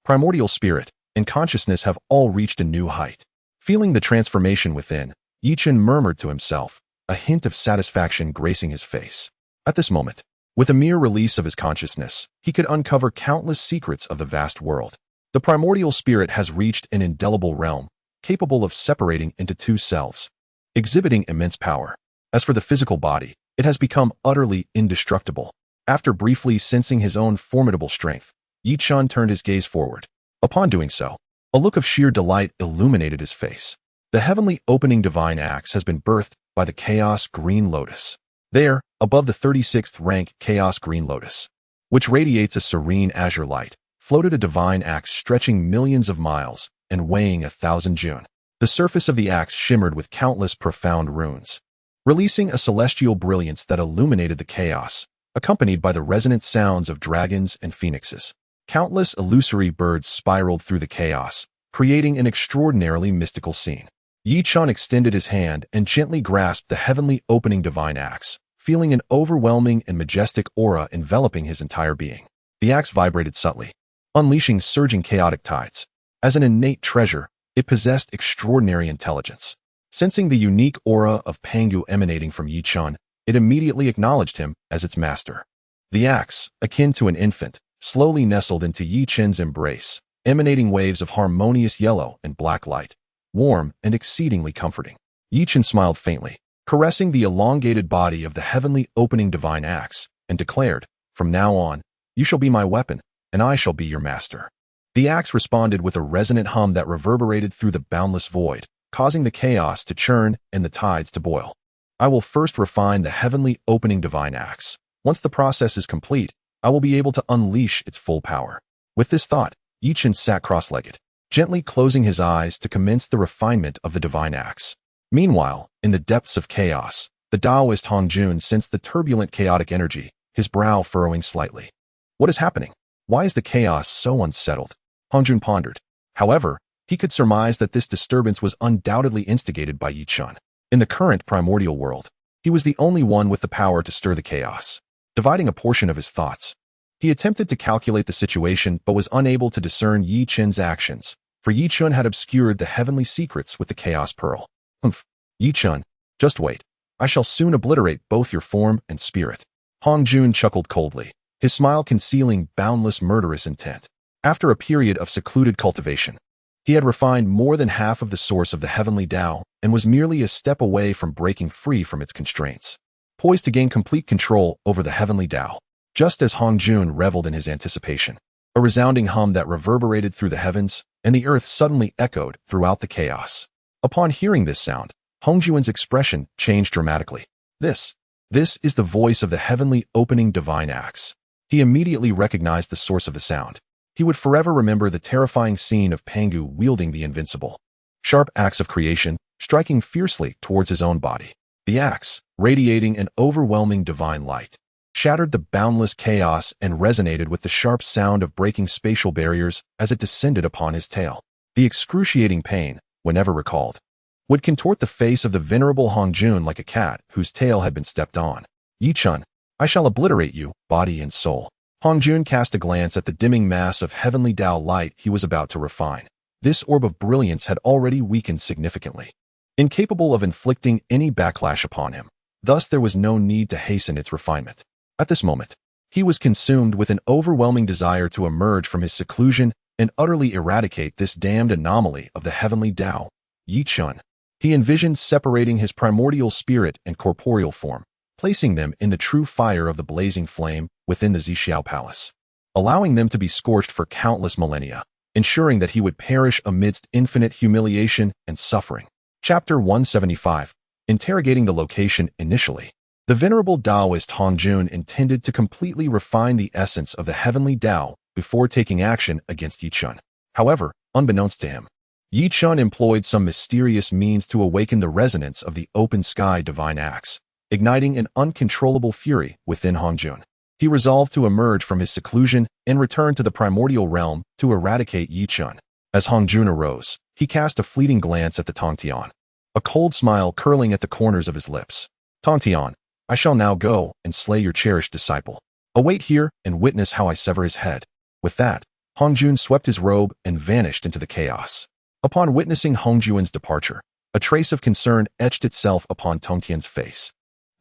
primordial spirit, and consciousness have all reached a new height. Feeling the transformation within, Chen murmured to himself, a hint of satisfaction gracing his face. At this moment, with a mere release of his consciousness, he could uncover countless secrets of the vast world. The primordial spirit has reached an indelible realm, capable of separating into two selves, exhibiting immense power. As for the physical body, it has become utterly indestructible. After briefly sensing his own formidable strength, Chen turned his gaze forward. Upon doing so, a look of sheer delight illuminated his face. The heavenly opening divine axe has been birthed by the Chaos Green Lotus. There, above the 36th rank Chaos Green Lotus, which radiates a serene azure light, floated a divine axe stretching millions of miles and weighing 1,000 jun. The surface of the axe shimmered with countless profound runes, releasing a celestial brilliance that illuminated the chaos, accompanied by the resonant sounds of dragons and phoenixes. Countless illusory birds spiraled through the chaos, creating an extraordinarily mystical scene. Chen extended his hand and gently grasped the heavenly opening divine axe, feeling an overwhelming and majestic aura enveloping his entire being. The axe vibrated subtly, unleashing surging chaotic tides. As an innate treasure, it possessed extraordinary intelligence. Sensing the unique aura of Pangu emanating from Chen, it immediately acknowledged him as its master. The axe, akin to an infant, slowly nestled into Chen's embrace, emanating waves of harmonious yellow and black light, warm and exceedingly comforting. Chen smiled faintly, caressing the elongated body of the heavenly opening divine axe, and declared, "From now on, you shall be my weapon, and I shall be your master." The axe responded with a resonant hum that reverberated through the boundless void, causing the chaos to churn and the tides to boil. "I will first refine the heavenly opening divine axe. Once the process is complete, I will be able to unleash its full power." With this thought, Chen sat cross-legged, gently closing his eyes to commence the refinement of the divine axe. Meanwhile, in the depths of chaos, the Taoist Hongjun sensed the turbulent chaotic energy, his brow furrowing slightly. What is happening? Why is the chaos so unsettled? Hongjun pondered. However, he could surmise that this disturbance was undoubtedly instigated by Chen. In the current primordial world, he was the only one with the power to stir the chaos. Dividing a portion of his thoughts, he attempted to calculate the situation but was unable to discern Chen's actions, for Chen had obscured the heavenly secrets with the Chaos Pearl. "Humph, Chen, just wait. I shall soon obliterate both your form and spirit." Hongjun chuckled coldly, his smile concealing boundless murderous intent. After a period of secluded cultivation, he had refined more than half of the source of the heavenly Tao and was merely a step away from breaking free from its constraints, poised to gain complete control over the heavenly Tao. Just as Hongjun reveled in his anticipation, a resounding hum that reverberated through the heavens, and the earth suddenly echoed throughout the chaos. Upon hearing this sound, Hongjun's expression changed dramatically. This is the voice of the heavenly opening divine axe. He immediately recognized the source of the sound. He would forever remember the terrifying scene of Pangu wielding the invincible, sharp axe of creation, striking fiercely towards his own body. The axe, radiating an overwhelming divine light, shattered the boundless chaos and resonated with the sharp sound of breaking spatial barriers as it descended upon his tail. The excruciating pain, whenever recalled, would contort the face of the venerable Hongjun like a cat whose tail had been stepped on. "Chen, I shall obliterate you, body and soul." Hongjun cast a glance at the dimming mass of heavenly Tao light he was about to refine. This orb of brilliance had already weakened significantly, incapable of inflicting any backlash upon him. Thus, there was no need to hasten its refinement. At this moment, he was consumed with an overwhelming desire to emerge from his seclusion and utterly eradicate this damned anomaly of the heavenly Tao, Chen. He envisioned separating his primordial spirit and corporeal form, placing them in the true fire of the blazing flame within the San Xiao palace, allowing them to be scorched for countless millennia, ensuring that he would perish amidst infinite humiliation and suffering. Chapter 175. Interrogating the location initially. The venerable Taoist Hongjun intended to completely refine the essence of the heavenly Tao before taking action against Chen. However, unbeknownst to him, Chen employed some mysterious means to awaken the resonance of the open sky divine axe, igniting an uncontrollable fury within Hongjun. He resolved to emerge from his seclusion and return to the primordial realm to eradicate Chen. As Hongjun arose, he cast a fleeting glance at the Tongtian, a cold smile curling at the corners of his lips. Tongtian, I shall now go and slay your cherished disciple. Await here and witness how I sever his head. With that, Hongjun swept his robe and vanished into the chaos. Upon witnessing Hongjun's departure, a trace of concern etched itself upon Tongtian's face.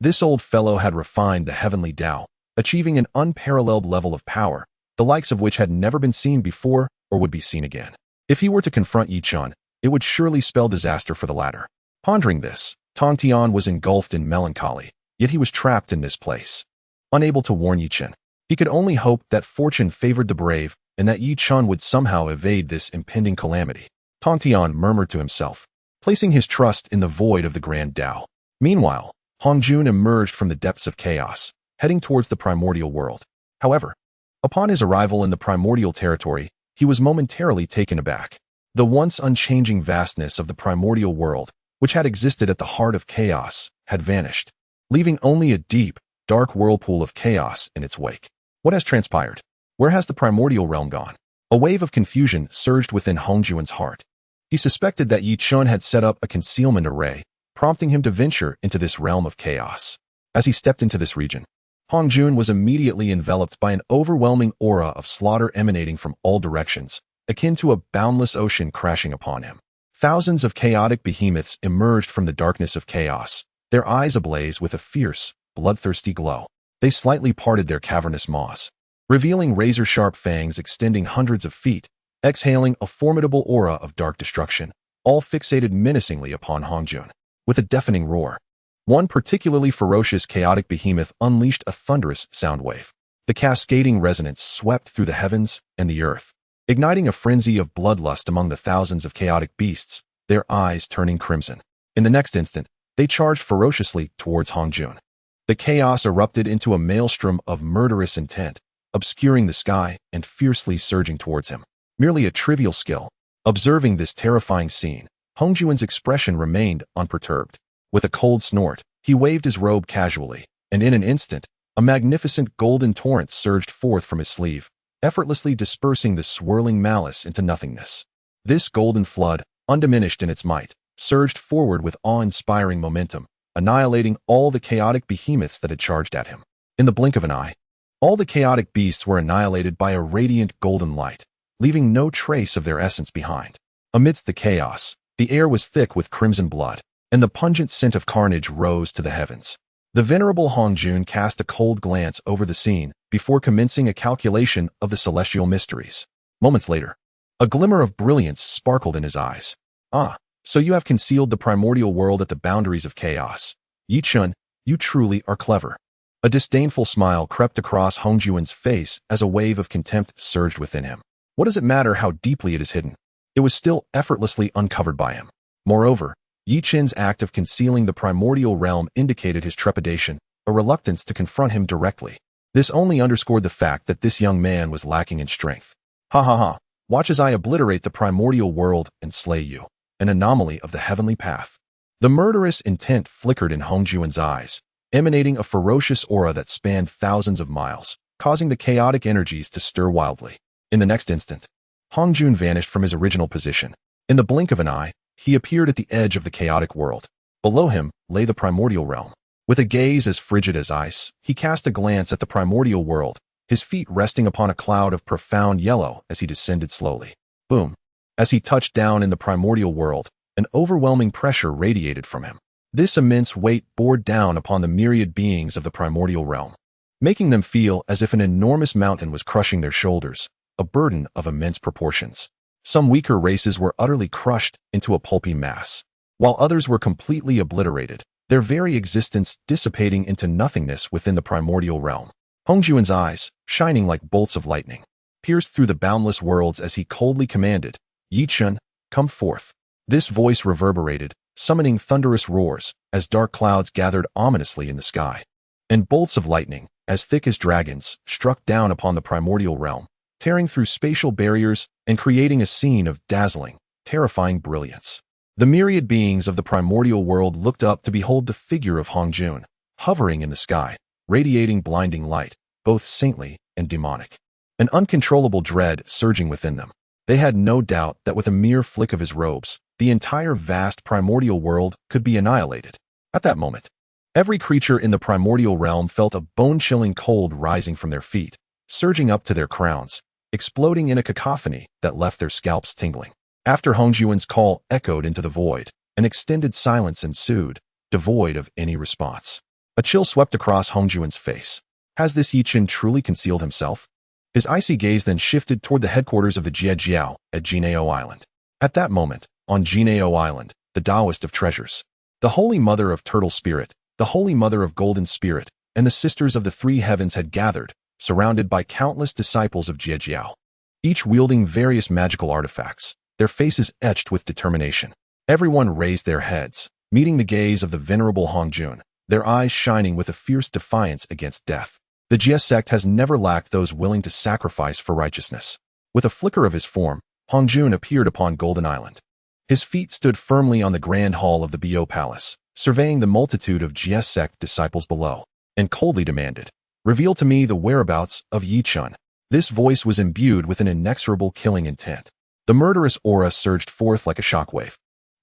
This old fellow had refined the heavenly Tao, achieving an unparalleled level of power, the likes of which had never been seen before or would be seen again. If he were to confront Chen, it would surely spell disaster for the latter. Pondering this, Tongtian was engulfed in melancholy, yet he was trapped in this place. Unable to warn Chen, he could only hope that fortune favored the brave and that Chen would somehow evade this impending calamity. Tongtian murmured to himself, placing his trust in the void of the grand Tao. Meanwhile, Hongjun emerged from the depths of chaos, heading towards the primordial world. However, upon his arrival in the primordial territory, he was momentarily taken aback. The once unchanging vastness of the primordial world, which had existed at the heart of chaos, had vanished, leaving only a deep, dark whirlpool of chaos in its wake. What has transpired? Where has the primordial realm gone? A wave of confusion surged within Hongjun's heart. He suspected that Chen had set up a concealment array, prompting him to venture into this realm of chaos. As he stepped into this region, Hongjun was immediately enveloped by an overwhelming aura of slaughter emanating from all directions, akin to a boundless ocean crashing upon him. Thousands of chaotic behemoths emerged from the darkness of chaos, their eyes ablaze with a fierce, bloodthirsty glow. They slightly parted their cavernous maws, revealing razor-sharp fangs extending hundreds of feet, exhaling a formidable aura of dark destruction, all fixated menacingly upon Hongjun. With a deafening roar, one particularly ferocious chaotic behemoth unleashed a thunderous sound wave. The cascading resonance swept through the heavens and the earth, igniting a frenzy of bloodlust among the thousands of chaotic beasts, their eyes turning crimson. In the next instant, they charged ferociously towards Hongjun. The chaos erupted into a maelstrom of murderous intent, obscuring the sky and fiercely surging towards him. Merely a trivial skill. Observing this terrifying scene, Hongjun's expression remained unperturbed. With a cold snort, he waved his robe casually, and in an instant, a magnificent golden torrent surged forth from his sleeve, effortlessly dispersing the swirling malice into nothingness. This golden flood, undiminished in its might, surged forward with awe-inspiring momentum, annihilating all the chaotic behemoths that had charged at him. In the blink of an eye, all the chaotic beasts were annihilated by a radiant golden light, leaving no trace of their essence behind. Amidst the chaos, the air was thick with crimson blood, and the pungent scent of carnage rose to the heavens. The venerable Hongjun cast a cold glance over the scene before commencing a calculation of the celestial mysteries. Moments later, a glimmer of brilliance sparkled in his eyes. Ah, so you have concealed the primordial world at the boundaries of chaos. Chen, you truly are clever. A disdainful smile crept across Hongjun's face as a wave of contempt surged within him. What does it matter how deeply it is hidden? It was still effortlessly uncovered by him. Moreover, Chen's act of concealing the primordial realm indicated his trepidation, a reluctance to confront him directly. This only underscored the fact that this young man was lacking in strength. Ha ha ha, watch as I obliterate the primordial world and slay you, an anomaly of the heavenly path. The murderous intent flickered in Hongjun's eyes, emanating a ferocious aura that spanned thousands of miles, causing the chaotic energies to stir wildly. In the next instant, Hongjun vanished from his original position. In the blink of an eye, he appeared at the edge of the chaotic world. Below him lay the primordial realm. With a gaze as frigid as ice, he cast a glance at the primordial world, his feet resting upon a cloud of profound yellow as he descended slowly. Boom! As he touched down in the primordial world, an overwhelming pressure radiated from him. This immense weight bore down upon the myriad beings of the primordial realm, making them feel as if an enormous mountain was crushing their shoulders, a burden of immense proportions. Some weaker races were utterly crushed into a pulpy mass, while others were completely obliterated, their very existence dissipating into nothingness within the primordial realm. Hongjuan's eyes, shining like bolts of lightning, pierced through the boundless worlds as he coldly commanded, "Yi Chen, come forth." This voice reverberated, summoning thunderous roars as dark clouds gathered ominously in the sky. And bolts of lightning, as thick as dragons, struck down upon the primordial realm, tearing through spatial barriers and creating a scene of dazzling, terrifying brilliance. The myriad beings of the primordial world looked up to behold the figure of Hongjun, hovering in the sky, radiating blinding light, both saintly and demonic. An uncontrollable dread surging within them. They had no doubt that with a mere flick of his robes, the entire vast primordial world could be annihilated. At that moment, every creature in the primordial realm felt a bone-chilling cold rising from their feet, surging up to their crowns, exploding in a cacophony that left their scalps tingling. After Hongjuan's call echoed into the void, an extended silence ensued, devoid of any response. A chill swept across Hongjuan's face. Has this Yi Chen truly concealed himself? His icy gaze then shifted toward the headquarters of the Jie Sect at Jineo Island. At that moment, on Jineo Island, the Taoist of treasures, the Holy Mother of Turtle Spirit, the Holy Mother of Golden Spirit, and the Sisters of the Three Heavens had gathered, surrounded by countless disciples of Jie Sect, each wielding various magical artifacts, their faces etched with determination. Everyone raised their heads, meeting the gaze of the venerable Hongjun, their eyes shining with a fierce defiance against death. The Jie Sect has never lacked those willing to sacrifice for righteousness. With a flicker of his form, Hongjun appeared upon Golden Island. His feet stood firmly on the grand hall of the Bio Palace, surveying the multitude of Jie Sect disciples below, and coldly demanded, "Reveal to me the whereabouts of Yi Chen." This voice was imbued with an inexorable killing intent. The murderous aura surged forth like a shockwave,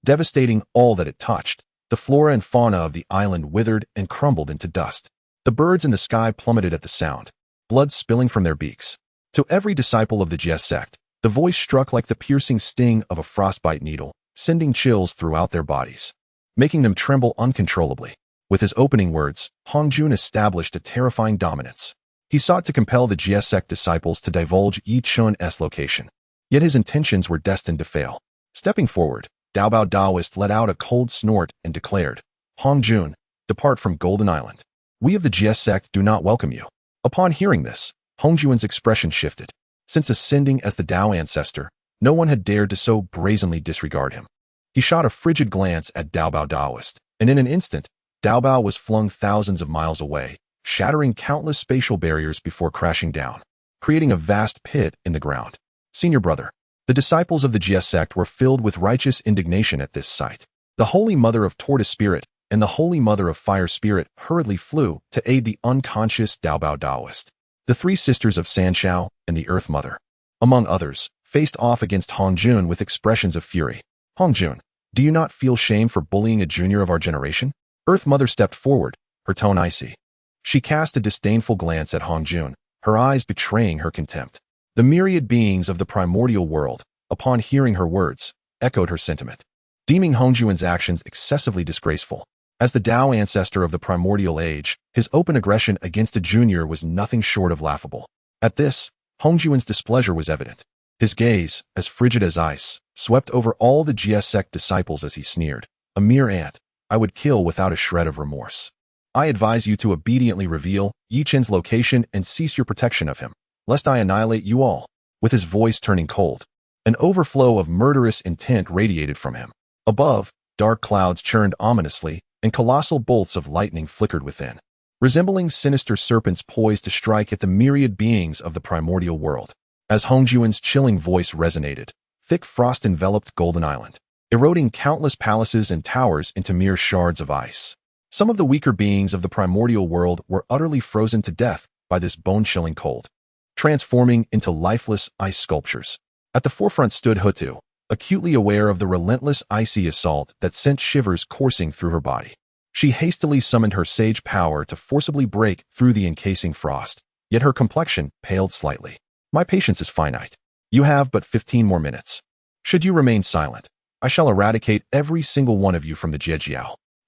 devastating all that it touched. The flora and fauna of the island withered and crumbled into dust. The birds in the sky plummeted at the sound, blood spilling from their beaks. To every disciple of the Jie Sect, the voice struck like the piercing sting of a frostbite needle, sending chills throughout their bodies, making them tremble uncontrollably. With his opening words, Hongjun established a terrifying dominance. He sought to compel the Jie Sect disciples to divulge Yi Chen's location. Yet his intentions were destined to fail. Stepping forward, Daobao Daoist let out a cold snort and declared, "Hongjun, depart from Golden Island. We of the Jie Sect do not welcome you." Upon hearing this, Hongjuan's expression shifted. Since ascending as the Dao ancestor, no one had dared to so brazenly disregard him. He shot a frigid glance at Daobao Daoist, and in an instant, Daobao was flung thousands of miles away, shattering countless spatial barriers before crashing down, creating a vast pit in the ground. Senior brother. The disciples of the Jie Sect were filled with righteous indignation at this sight. The Holy Mother of Tortoise Spirit and the Holy Mother of Fire Spirit hurriedly flew to aid the unconscious Daobao Daoist. The three sisters of San Xiao and the Earth Mother, among others, faced off against Hongjun with expressions of fury. "Hongjun, do you not feel shame for bullying a junior of our generation?" Earth Mother stepped forward, her tone icy. She cast a disdainful glance at Hongjun, her eyes betraying her contempt. The myriad beings of the primordial world, upon hearing her words, echoed her sentiment, deeming Hongjuan's actions excessively disgraceful. As the Dao ancestor of the primordial age, his open aggression against a junior was nothing short of laughable. At this, Hongjuan's displeasure was evident. His gaze, as frigid as ice, swept over all the Jie Sect disciples as he sneered, "A mere ant, I would kill without a shred of remorse. I advise you to obediently reveal Yi Chen's location and cease your protection of him, lest I annihilate you all." With his voice turning cold, an overflow of murderous intent radiated from him. Above, dark clouds churned ominously, and colossal bolts of lightning flickered within, resembling sinister serpents poised to strike at the myriad beings of the primordial world. As Hongjuan's chilling voice resonated, thick frost enveloped Golden Island, eroding countless palaces and towers into mere shards of ice. Some of the weaker beings of the primordial world were utterly frozen to death by this bone-chilling cold, transforming into lifeless ice sculptures. At the forefront stood Hutu, acutely aware of the relentless icy assault that sent shivers coursing through her body. She hastily summoned her sage power to forcibly break through the encasing frost, yet her complexion paled slightly. "My patience is finite. You have but 15 more minutes." Should you remain silent, I shall eradicate every single one of you from the Jie.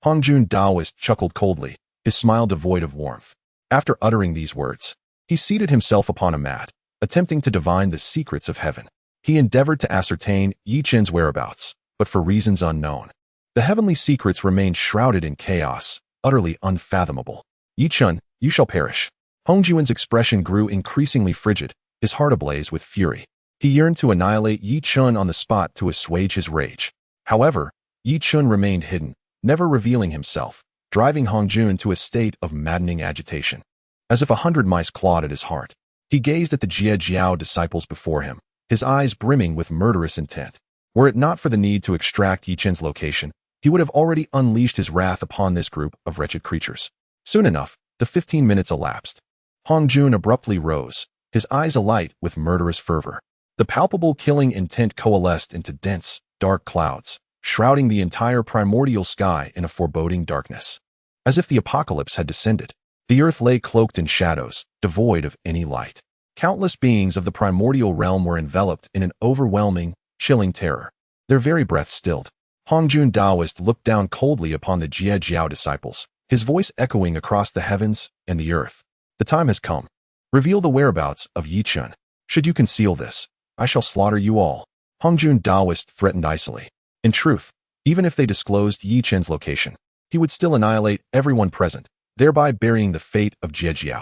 Hongjun Daoist chuckled coldly, his smile devoid of warmth. After uttering these words, he seated himself upon a mat, attempting to divine the secrets of heaven. He endeavored to ascertain Yi Chen's whereabouts, but for reasons unknown. The heavenly secrets remained shrouded in chaos, utterly unfathomable. Yi Chen, you shall perish. Hongjuan's expression grew increasingly frigid, his heart ablaze with fury. He yearned to annihilate Yi Chen on the spot to assuage his rage. However, Yi Chen remained hidden, never revealing himself, driving Hongjun to a state of maddening agitation. As if 100 mice clawed at his heart, he gazed at the Jie disciples before him, his eyes brimming with murderous intent. Were it not for the need to extract Yi Chen's location, he would have already unleashed his wrath upon this group of wretched creatures. Soon enough, the 15 minutes elapsed. Hongjun abruptly rose, his eyes alight with murderous fervor. The palpable killing intent coalesced into dense, dark clouds, shrouding the entire primordial sky in a foreboding darkness. As if the apocalypse had descended, the earth lay cloaked in shadows, devoid of any light. Countless beings of the primordial realm were enveloped in an overwhelming, chilling terror. Their very breath stilled. Hongjun Daoist looked down coldly upon the Jie disciples, his voice echoing across the heavens and the earth. The time has come. Reveal the whereabouts of Yi Chen. Should you conceal this, I shall slaughter you all. Hongjun Daoist threatened icily. In truth, even if they disclosed Yi Chen's location, he would still annihilate everyone present, thereby burying the fate of Jie.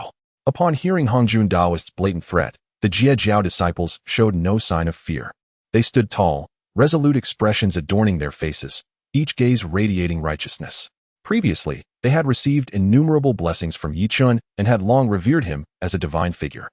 Upon hearing Hongjun Daoist's blatant threat, the Jie disciples showed no sign of fear. They stood tall, resolute expressions adorning their faces, each gaze radiating righteousness. Previously, they had received innumerable blessings from Yi Chen and had long revered him as a divine figure.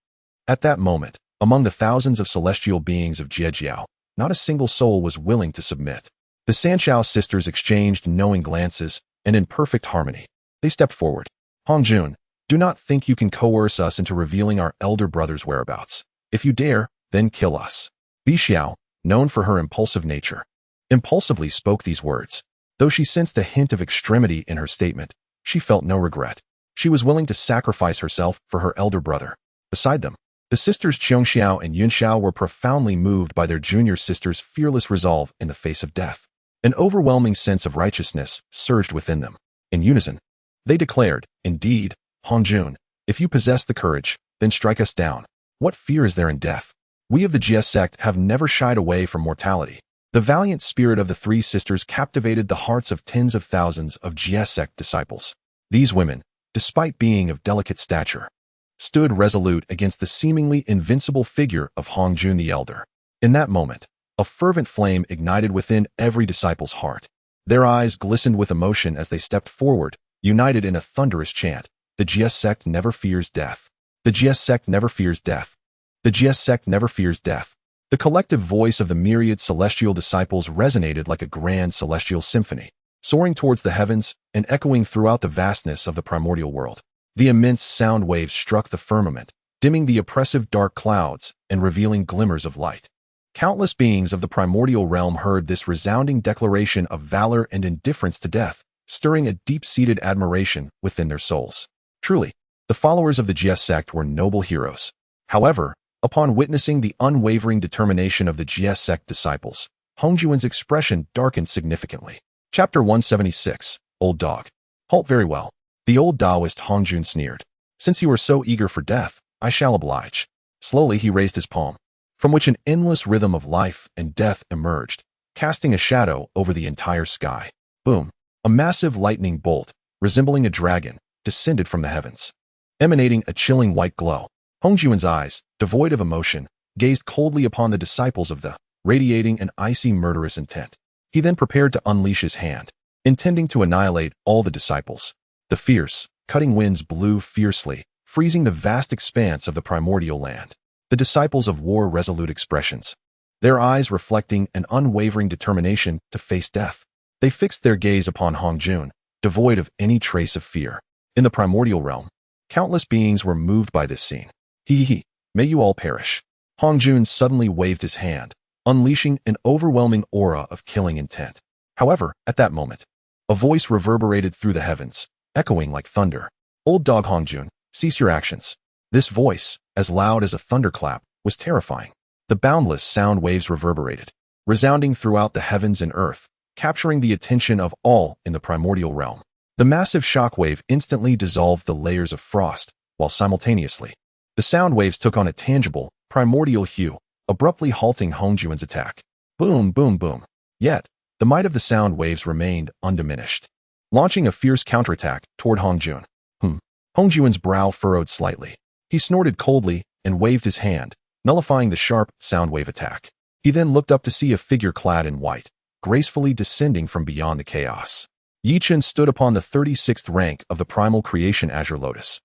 At that moment, among the thousands of celestial beings of Jie, not a single soul was willing to submit. The San Xiao sisters exchanged knowing glances, and in perfect harmony, they stepped forward. Hongjun, do not think you can coerce us into revealing our elder brother's whereabouts. If you dare, then kill us. Bi Xiao, known for her impulsive nature, impulsively spoke these words. Though she sensed a hint of extremity in her statement, she felt no regret. She was willing to sacrifice herself for her elder brother. Beside them, the sisters Chen Xiao and Yuan Xiao were profoundly moved by their junior sister's fearless resolve in the face of death. An overwhelming sense of righteousness surged within them. In unison, they declared, "Indeed, Hongjun, if you possess the courage, then strike us down. What fear is there in death? We of the Jie Sect have never shied away from mortality." The valiant spirit of the three sisters captivated the hearts of tens of thousands of Jie Sect disciples. These women, despite being of delicate stature, stood resolute against the seemingly invincible figure of Hongjun the Elder. In that moment, a fervent flame ignited within every disciple's heart. Their eyes glistened with emotion as they stepped forward, united in a thunderous chant. The Jie Sect never fears death. The Jie Sect never fears death. The Jie Sect never fears death. The collective voice of the myriad celestial disciples resonated like a grand celestial symphony, soaring towards the heavens and echoing throughout the vastness of the primordial world. The immense sound waves struck the firmament, dimming the oppressive dark clouds and revealing glimmers of light. Countless beings of the primordial realm heard this resounding declaration of valor and indifference to death, stirring a deep-seated admiration within their souls. Truly, the followers of the Jie Sect were noble heroes. However, upon witnessing the unwavering determination of the Jie Sect disciples, Hongjuan's expression darkened significantly. Chapter 176, Old Dog. Halt very well. The old Taoist Hongjun sneered. Since you are so eager for death, I shall oblige. Slowly he raised his palm, from which an endless rhythm of life and death emerged, casting a shadow over the entire sky. Boom! A massive lightning bolt, resembling a dragon, descended from the heavens, emanating a chilling white glow. Hongjuan's eyes, devoid of emotion, gazed coldly upon the disciples of the, radiating an icy murderous intent. He then prepared to unleash his hand, intending to annihilate all the disciples. The fierce, cutting winds blew fiercely, freezing the vast expanse of the primordial land. The disciples of wore resolute expressions, their eyes reflecting an unwavering determination to face death. They fixed their gaze upon Hongjun, devoid of any trace of fear. In the primordial realm, countless beings were moved by this scene. May you all perish. Hongjun suddenly waved his hand, unleashing an overwhelming aura of killing intent. However, at that moment, a voice reverberated through the heavens, echoing like thunder. Old dog Hongjun, cease your actions. This voice, as loud as a thunderclap, was terrifying. The boundless sound waves reverberated, resounding throughout the heavens and earth, capturing the attention of all in the primordial realm. The massive shockwave instantly dissolved the layers of frost, while simultaneously, the sound waves took on a tangible, primordial hue, abruptly halting Hongjuan's attack. Boom, boom, boom. Yet, the might of the sound waves remained undiminished, launching a fierce counterattack toward Hongjuan. Hongjuan's brow furrowed slightly. He snorted coldly and waved his hand, nullifying the sharp sound wave attack. He then looked up to see a figure clad in white, gracefully descending from beyond the chaos. Chen stood upon the 36th rank of the primal creation Azure Lotus,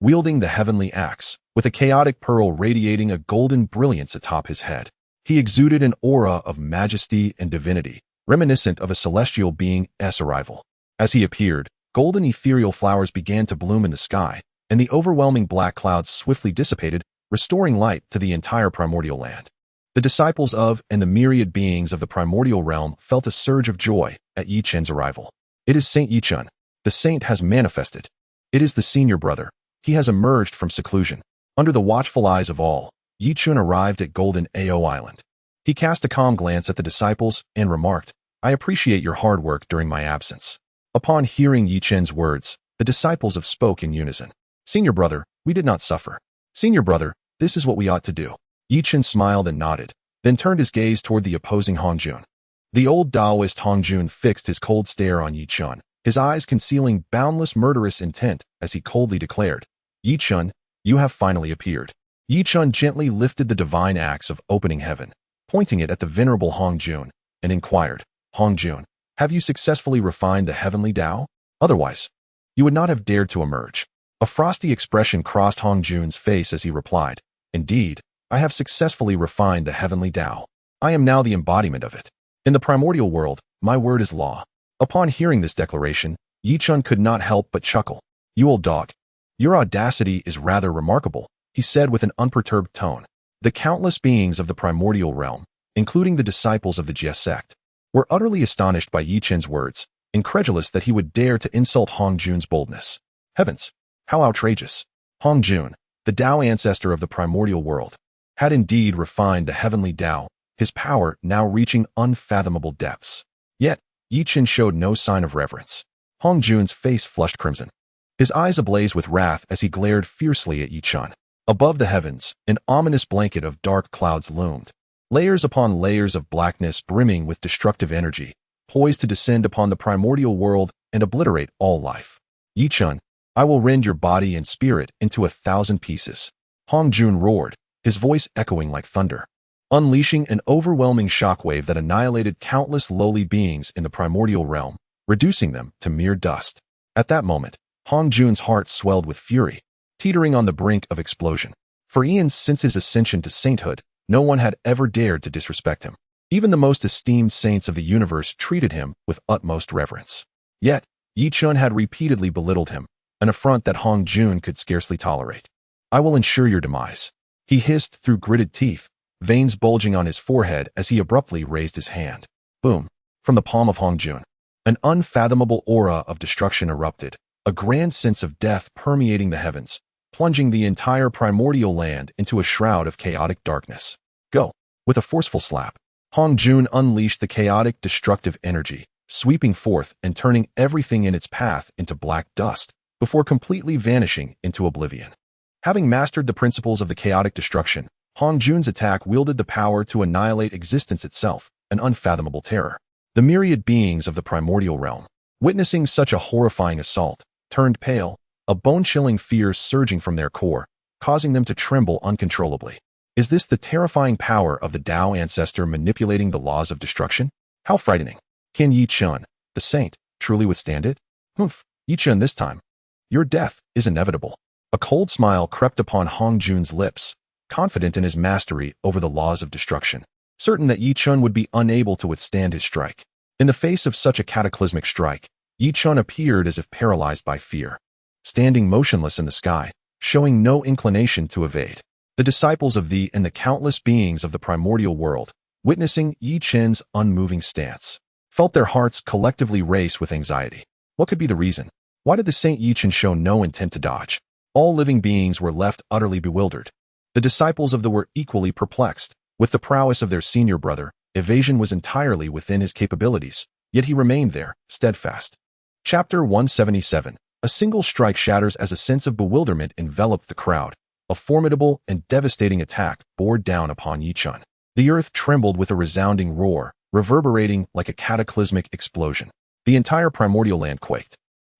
wielding the heavenly axe, with a chaotic pearl radiating a golden brilliance atop his head. He exuded an aura of majesty and divinity, reminiscent of a celestial being's arrival. As he appeared, golden ethereal flowers began to bloom in the sky, and the overwhelming black clouds swiftly dissipated, restoring light to the entire primordial land. The disciples of and the myriad beings of the primordial realm felt a surge of joy at Chen's arrival. It is Saint Chen. The saint has manifested. It is the senior brother. He has emerged from seclusion. Under the watchful eyes of all, Chen arrived at Golden Ao Island. He cast a calm glance at the disciples and remarked, "I appreciate your hard work during my absence." Upon hearing Chen's words, the disciples spoke in unison. "Senior brother, we did not suffer. Senior brother, this is what we ought to do." Chen smiled and nodded, then turned his gaze toward the opposing Hongjuan. The old Taoist Hongjuan fixed his cold stare on Chen, his eyes concealing boundless murderous intent as he coldly declared, "Chen, you have finally appeared." Chen gently lifted the divine axe of opening heaven, pointing it at the venerable Hongjuan, and inquired, "Hongjuan, have you successfully refined the heavenly Tao? Otherwise, you would not have dared to emerge." A frosty expression crossed Hongjuan's face as he replied, "Indeed, I have successfully refined the heavenly Tao. I am now the embodiment of it. In the primordial world, my word is law." Upon hearing this declaration, Chen could not help but chuckle. "You old dog. Your audacity is rather remarkable," he said with an unperturbed tone. The countless beings of the primordial realm, including the disciples of the Jie Sect, were utterly astonished by Chen's words, incredulous that he would dare to insult Hongjuan's boldness. Heavens, how outrageous! Hongjuan, the Tao ancestor of the primordial world, had indeed refined the heavenly Tao, his power now reaching unfathomable depths. Yet, Chen showed no sign of reverence. Hongjuan's face flushed crimson, his eyes ablaze with wrath as he glared fiercely at Chen. Above the heavens, an ominous blanket of dark clouds loomed, layers upon layers of blackness brimming with destructive energy, poised to descend upon the primordial world and obliterate all life. "Chen, I will rend your body and spirit into 1,000 pieces." Hongjuan roared, his voice echoing like thunder, unleashing an overwhelming shockwave that annihilated countless lowly beings in the primordial realm, reducing them to mere dust. At that moment, Hongjuan's heart swelled with fury, teetering on the brink of explosion. For eons since his ascension to sainthood, no one had ever dared to disrespect him. Even the most esteemed saints of the universe treated him with utmost reverence. Yet, Chen had repeatedly belittled him, an affront that Hongjuan could scarcely tolerate. "I will ensure your demise," he hissed through gritted teeth, veins bulging on his forehead as he abruptly raised his hand. Boom! From the palm of Hongjuan, an unfathomable aura of destruction erupted, a grand sense of death permeating the heavens, plunging the entire primordial land into a shroud of chaotic darkness. "Go!" With a forceful slap, Hongjuan unleashed the chaotic destructive energy, sweeping forth and turning everything in its path into black dust, before completely vanishing into oblivion. Having mastered the principles of the chaotic destruction, Hongjuan's attack wielded the power to annihilate existence itself, an unfathomable terror. The myriad beings of the primordial realm, witnessing such a horrifying assault, turned pale, a bone-chilling fear surging from their core, causing them to tremble uncontrollably. Is this the terrifying power of the Tao ancestor manipulating the laws of destruction? How frightening! Can Chen, the saint, truly withstand it? Humph, Chen, this time, your death is inevitable. A cold smile crept upon Hongjuan's lips, confident in his mastery over the laws of destruction, certain that Chen would be unable to withstand his strike. In the face of such a cataclysmic strike, Chen appeared as if paralyzed by fear, standing motionless in the sky, showing no inclination to evade. The disciples of the and the countless beings of the primordial world, witnessing Chen's unmoving stance, felt their hearts collectively race with anxiety. What could be the reason? Why did the Saint Chen show no intent to dodge? All living beings were left utterly bewildered. The disciples of the were equally perplexed. With the prowess of their senior brother, Evasion was entirely within his capabilities, yet he remained there, steadfast. Chapter 177. A single strike shatters as a sense of bewilderment enveloped the crowd. A formidable and devastating attack bore down upon Yichun. The earth trembled with a resounding roar, reverberating like a cataclysmic explosion. The entire primordial land quaked,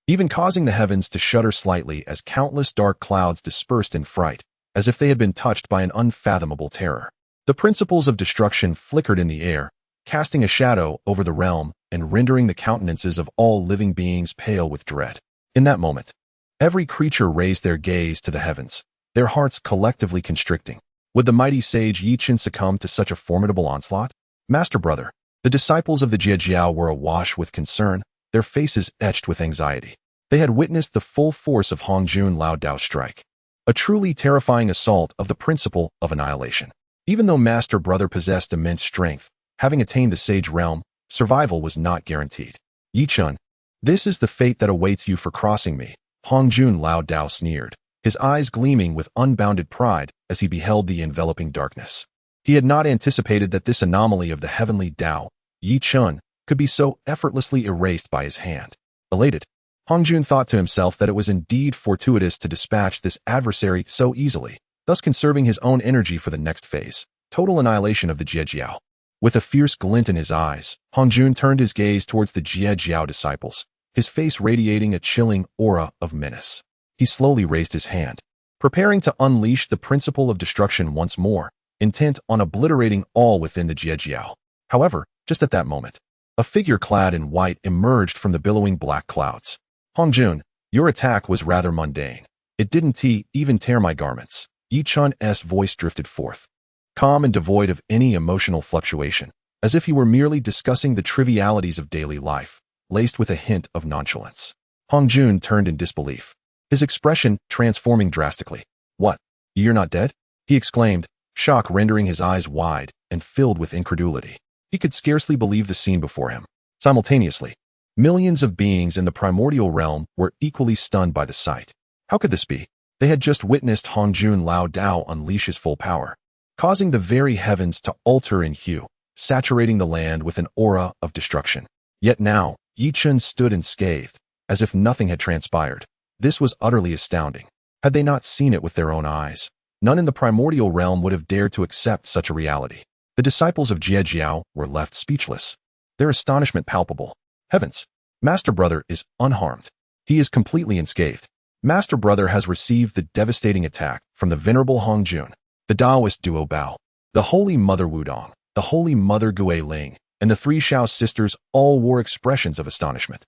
even causing the heavens to shudder slightly as countless dark clouds dispersed in fright, as if they had been touched by an unfathomable terror. The principles of destruction flickered in the air, casting a shadow over the realm and rendering the countenances of all living beings pale with dread. In that moment, every creature raised their gaze to the heavens, their hearts collectively constricting. Would the mighty sage Yichun succumb to such a formidable onslaught? Master brother, the disciples of the Jie were awash with concern, their faces etched with anxiety. They had witnessed the full force of Hongjun Lao Dao's strike, a truly terrifying assault of the principle of annihilation. Even though Master brother possessed immense strength, having attained the sage realm, survival was not guaranteed. Yichun, this is the fate that awaits you for crossing me, Hongjun Lao Dao sneered, his eyes gleaming with unbounded pride as he beheld the enveloping darkness. He had not anticipated that this anomaly of the heavenly Dao, Yichun, could be so effortlessly erased by his hand. Elated, Hongjun thought to himself that it was indeed fortuitous to dispatch this adversary so easily, thus conserving his own energy for the next phase, total annihilation of the Jie. With a fierce glint in his eyes, Hongjun turned his gaze towards the Jie disciples, his face radiating a chilling aura of menace. He slowly raised his hand, preparing to unleash the principle of destruction once more, intent on obliterating all within the Jie. However, just at that moment, a figure clad in white emerged from the billowing black clouds. Hongjun, your attack was rather mundane. It didn't even tear my garments. Yichun's voice drifted forth, calm and devoid of any emotional fluctuation, as if he were merely discussing the trivialities of daily life, laced with a hint of nonchalance. Hongjun turned in disbelief, his expression transforming drastically. What? You're not dead? He exclaimed, shock rendering his eyes wide and filled with incredulity. He could scarcely believe the scene before him. Simultaneously, millions of beings in the primordial realm were equally stunned by the sight. How could this be? They had just witnessed Hongjun Lao Dao unleash his full power, causing the very heavens to alter in hue, saturating the land with an aura of destruction. Yet now, Yichun stood unscathed, as if nothing had transpired. This was utterly astounding. Had they not seen it with their own eyes, none in the primordial realm would have dared to accept such a reality. The disciples of Jie were left speechless, their astonishment palpable. Heavens! Master brother is unharmed. He is completely unscathed. Master brother has received the devastating attack from the venerable Hongjun, the Taoist Duo Bao, the Holy Mother Wudong, the Holy Mother Gui Ling, and the three Xiao sisters all wore expressions of astonishment.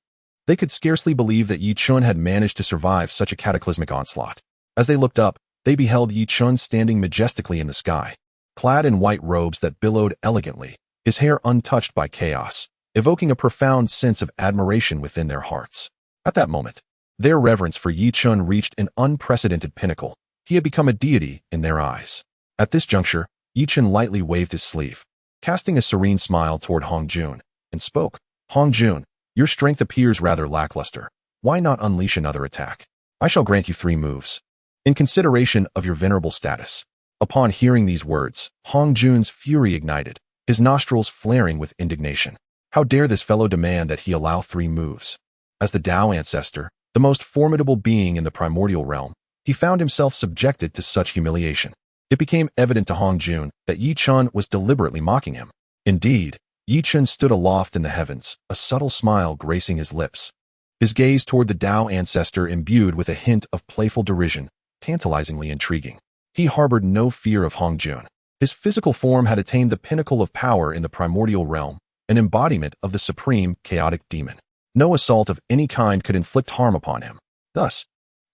They could scarcely believe that Yichun had managed to survive such a cataclysmic onslaught. As they looked up, they beheld Yichun standing majestically in the sky, clad in white robes that billowed elegantly, his hair untouched by chaos, evoking a profound sense of admiration within their hearts. At that moment, their reverence for Yichun reached an unprecedented pinnacle. He had become a deity in their eyes. At this juncture, Yichun lightly waved his sleeve, casting a serene smile toward Hongjun, and spoke. Hongjun, your strength appears rather lackluster. Why not unleash another attack? I shall grant you 3 moves, in consideration of your venerable status. Upon hearing these words, Hongjun's fury ignited, his nostrils flaring with indignation. How dare this fellow demand that he allow 3 moves? As the Dao ancestor, the most formidable being in the primordial realm, he found himself subjected to such humiliation. It became evident to Hongjun that Yichun was deliberately mocking him. Indeed, Yichun stood aloft in the heavens, a subtle smile gracing his lips, his gaze toward the Dao ancestor imbued with a hint of playful derision, tantalizingly intriguing. He harbored no fear of Hongjun. His physical form had attained the pinnacle of power in the primordial realm, an embodiment of the supreme chaotic demon. No assault of any kind could inflict harm upon him. Thus,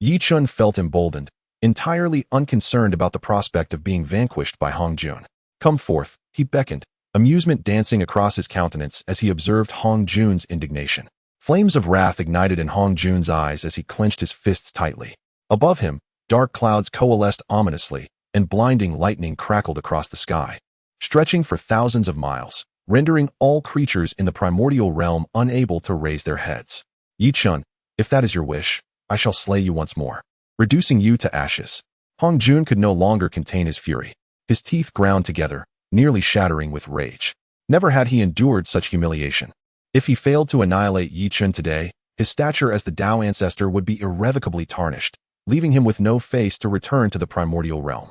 Yichun felt emboldened, entirely unconcerned about the prospect of being vanquished by Hongjun. Come forth, he beckoned, amusement dancing across his countenance as he observed Hongjun's indignation. Flames of wrath ignited in Hongjun's eyes as he clenched his fists tightly. Above him, dark clouds coalesced ominously, and blinding lightning crackled across the sky, stretching for thousands of miles, rendering all creatures in the primordial realm unable to raise their heads. Yichun, if that is your wish, I shall slay you once more, reducing you to ashes. Hongjun could no longer contain his fury. His teeth ground together, nearly shattering with rage. Never had he endured such humiliation. If he failed to annihilate Yi Chen today, his stature as the Tao ancestor would be irrevocably tarnished, leaving him with no face to return to the primordial realm.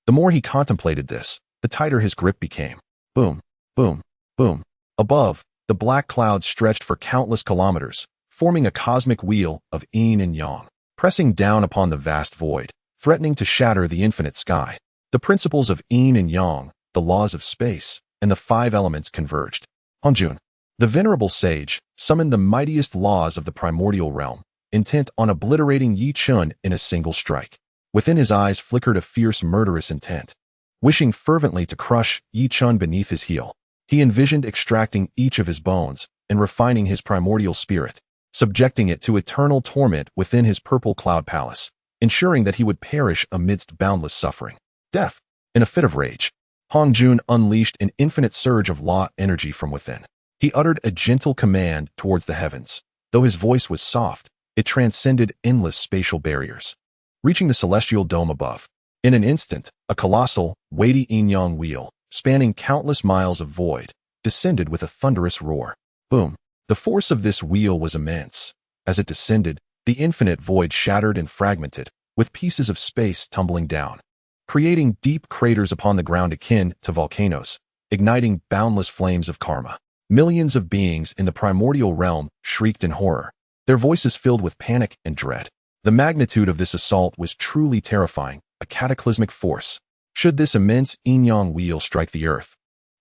The more he contemplated this, the tighter his grip became. Boom, boom, boom. Above, the black clouds stretched for countless kilometers, forming a cosmic wheel of yin and yang, pressing down upon the vast void, threatening to shatter the infinite sky. The principles of yin and yang, the laws of space, and the five elements converged. Hongjun, the venerable sage, summoned the mightiest laws of the primordial realm, intent on obliterating Yi Chen in a single strike. Within his eyes flickered a fierce murderous intent. Wishing fervently to crush Yi Chen beneath his heel, he envisioned extracting each of his bones and refining his primordial spirit, subjecting it to eternal torment within his purple cloud palace, ensuring that he would perish amidst boundless suffering. Death. In a fit of rage, Hongjun unleashed an infinite surge of law energy from within. He uttered a gentle command towards the heavens. Though his voice was soft, it transcended endless spatial barriers. Reaching the celestial dome above, in an instant, a colossal, weighty yin-yang wheel, spanning countless miles of void, descended with a thunderous roar. Boom! The force of this wheel was immense. As it descended, the infinite void shattered and fragmented, with pieces of space tumbling down, creating deep craters upon the ground akin to volcanoes, igniting boundless flames of karma. Millions of beings in the primordial realm shrieked in horror, their voices filled with panic and dread. The magnitude of this assault was truly terrifying, a cataclysmic force. Should this immense yin-yang wheel strike the earth,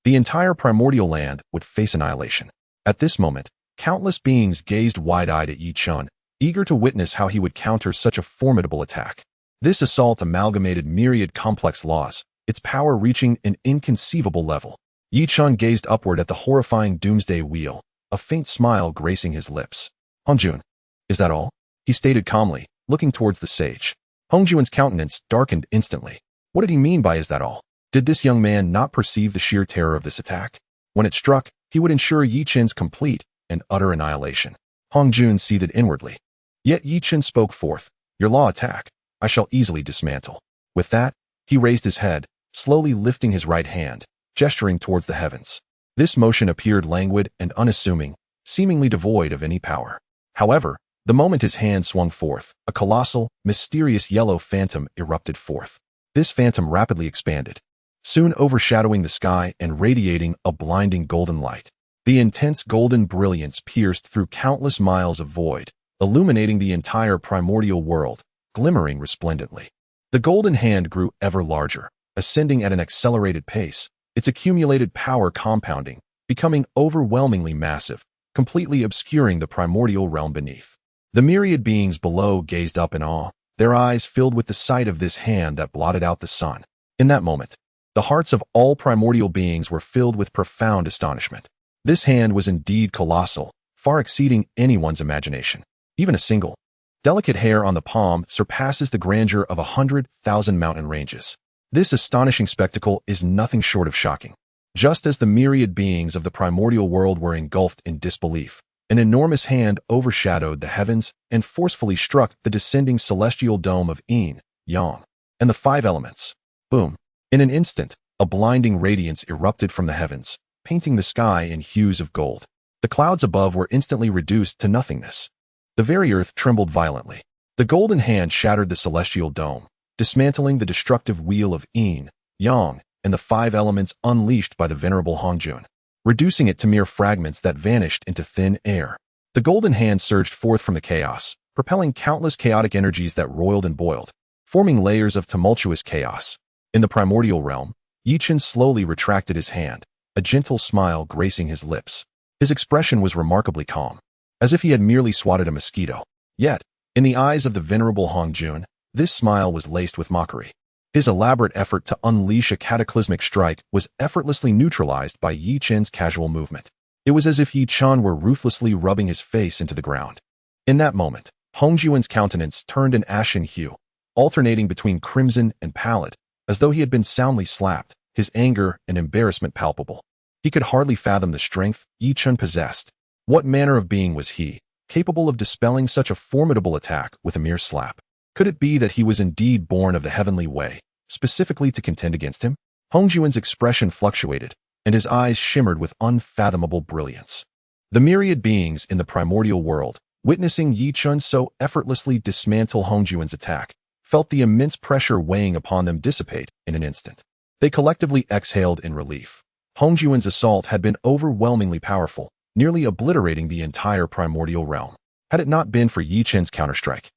the entire primordial land would face annihilation. At this moment, countless beings gazed wide-eyed at Yi Chen, eager to witness how he would counter such a formidable attack. This assault amalgamated myriad complex laws, its power reaching an inconceivable level. Yi Chen gazed upward at the horrifying doomsday wheel, a faint smile gracing his lips. Hongjun, is that all? He stated calmly, looking towards the sage. Hongjun's countenance darkened instantly. What did he mean by is that all? Did this young man not perceive the sheer terror of this attack? When it struck, he would ensure Yi Chen's complete and utter annihilation. Hongjun seethed inwardly. Yet Yi Chen spoke forth, "Your law attack, I shall easily dismantle." With that, he raised his head, slowly lifting his right hand, gesturing towards the heavens. This motion appeared languid and unassuming, seemingly devoid of any power. However, the moment his hand swung forth, a colossal, mysterious yellow phantom erupted forth. This phantom rapidly expanded, soon overshadowing the sky and radiating a blinding golden light. The intense golden brilliance pierced through countless miles of void, illuminating the entire primordial world, glimmering resplendently. The golden hand grew ever larger, ascending at an accelerated pace, its accumulated power compounding, becoming overwhelmingly massive, completely obscuring the primordial realm beneath. The myriad beings below gazed up in awe, their eyes filled with the sight of this hand that blotted out the sun. In that moment, the hearts of all primordial beings were filled with profound astonishment. This hand was indeed colossal, far exceeding anyone's imagination. Even a single, delicate hair on the palm surpasses the grandeur of 100,000 mountain ranges. This astonishing spectacle is nothing short of shocking. Just as the myriad beings of the primordial world were engulfed in disbelief, an enormous hand overshadowed the heavens and forcefully struck the descending celestial dome of yin, yang, and the five elements. Boom! In an instant, a blinding radiance erupted from the heavens, painting the sky in hues of gold. The clouds above were instantly reduced to nothingness. The very earth trembled violently. The golden hand shattered the celestial dome, dismantling the destructive wheel of yin, yang, and the five elements unleashed by the venerable Hongjun, reducing it to mere fragments that vanished into thin air. The golden hand surged forth from the chaos, propelling countless chaotic energies that roiled and boiled, forming layers of tumultuous chaos. In the primordial realm, Yi Chen slowly retracted his hand, a gentle smile gracing his lips. His expression was remarkably calm, as if he had merely swatted a mosquito. Yet, in the eyes of the venerable Hongjun, this smile was laced with mockery. His elaborate effort to unleash a cataclysmic strike was effortlessly neutralized by Yi Chen's casual movement. It was as if Yi Chen were ruthlessly rubbing his face into the ground. In that moment, Hongjun's countenance turned an ashen hue, alternating between crimson and pallid, as though he had been soundly slapped, his anger and embarrassment palpable. He could hardly fathom the strength Yi Chen possessed. What manner of being was he, capable of dispelling such a formidable attack with a mere slap? Could it be that he was indeed born of the heavenly way, specifically to contend against him? Hongjun's expression fluctuated, and his eyes shimmered with unfathomable brilliance. The myriad beings in the primordial world, witnessing Yi Chun so effortlessly dismantle Hongjuan's attack, felt the immense pressure weighing upon them dissipate in an instant. They collectively exhaled in relief. Hongjuan's assault had been overwhelmingly powerful, nearly obliterating the entire primordial realm. Had it not been for Yi Chen's counterstrike,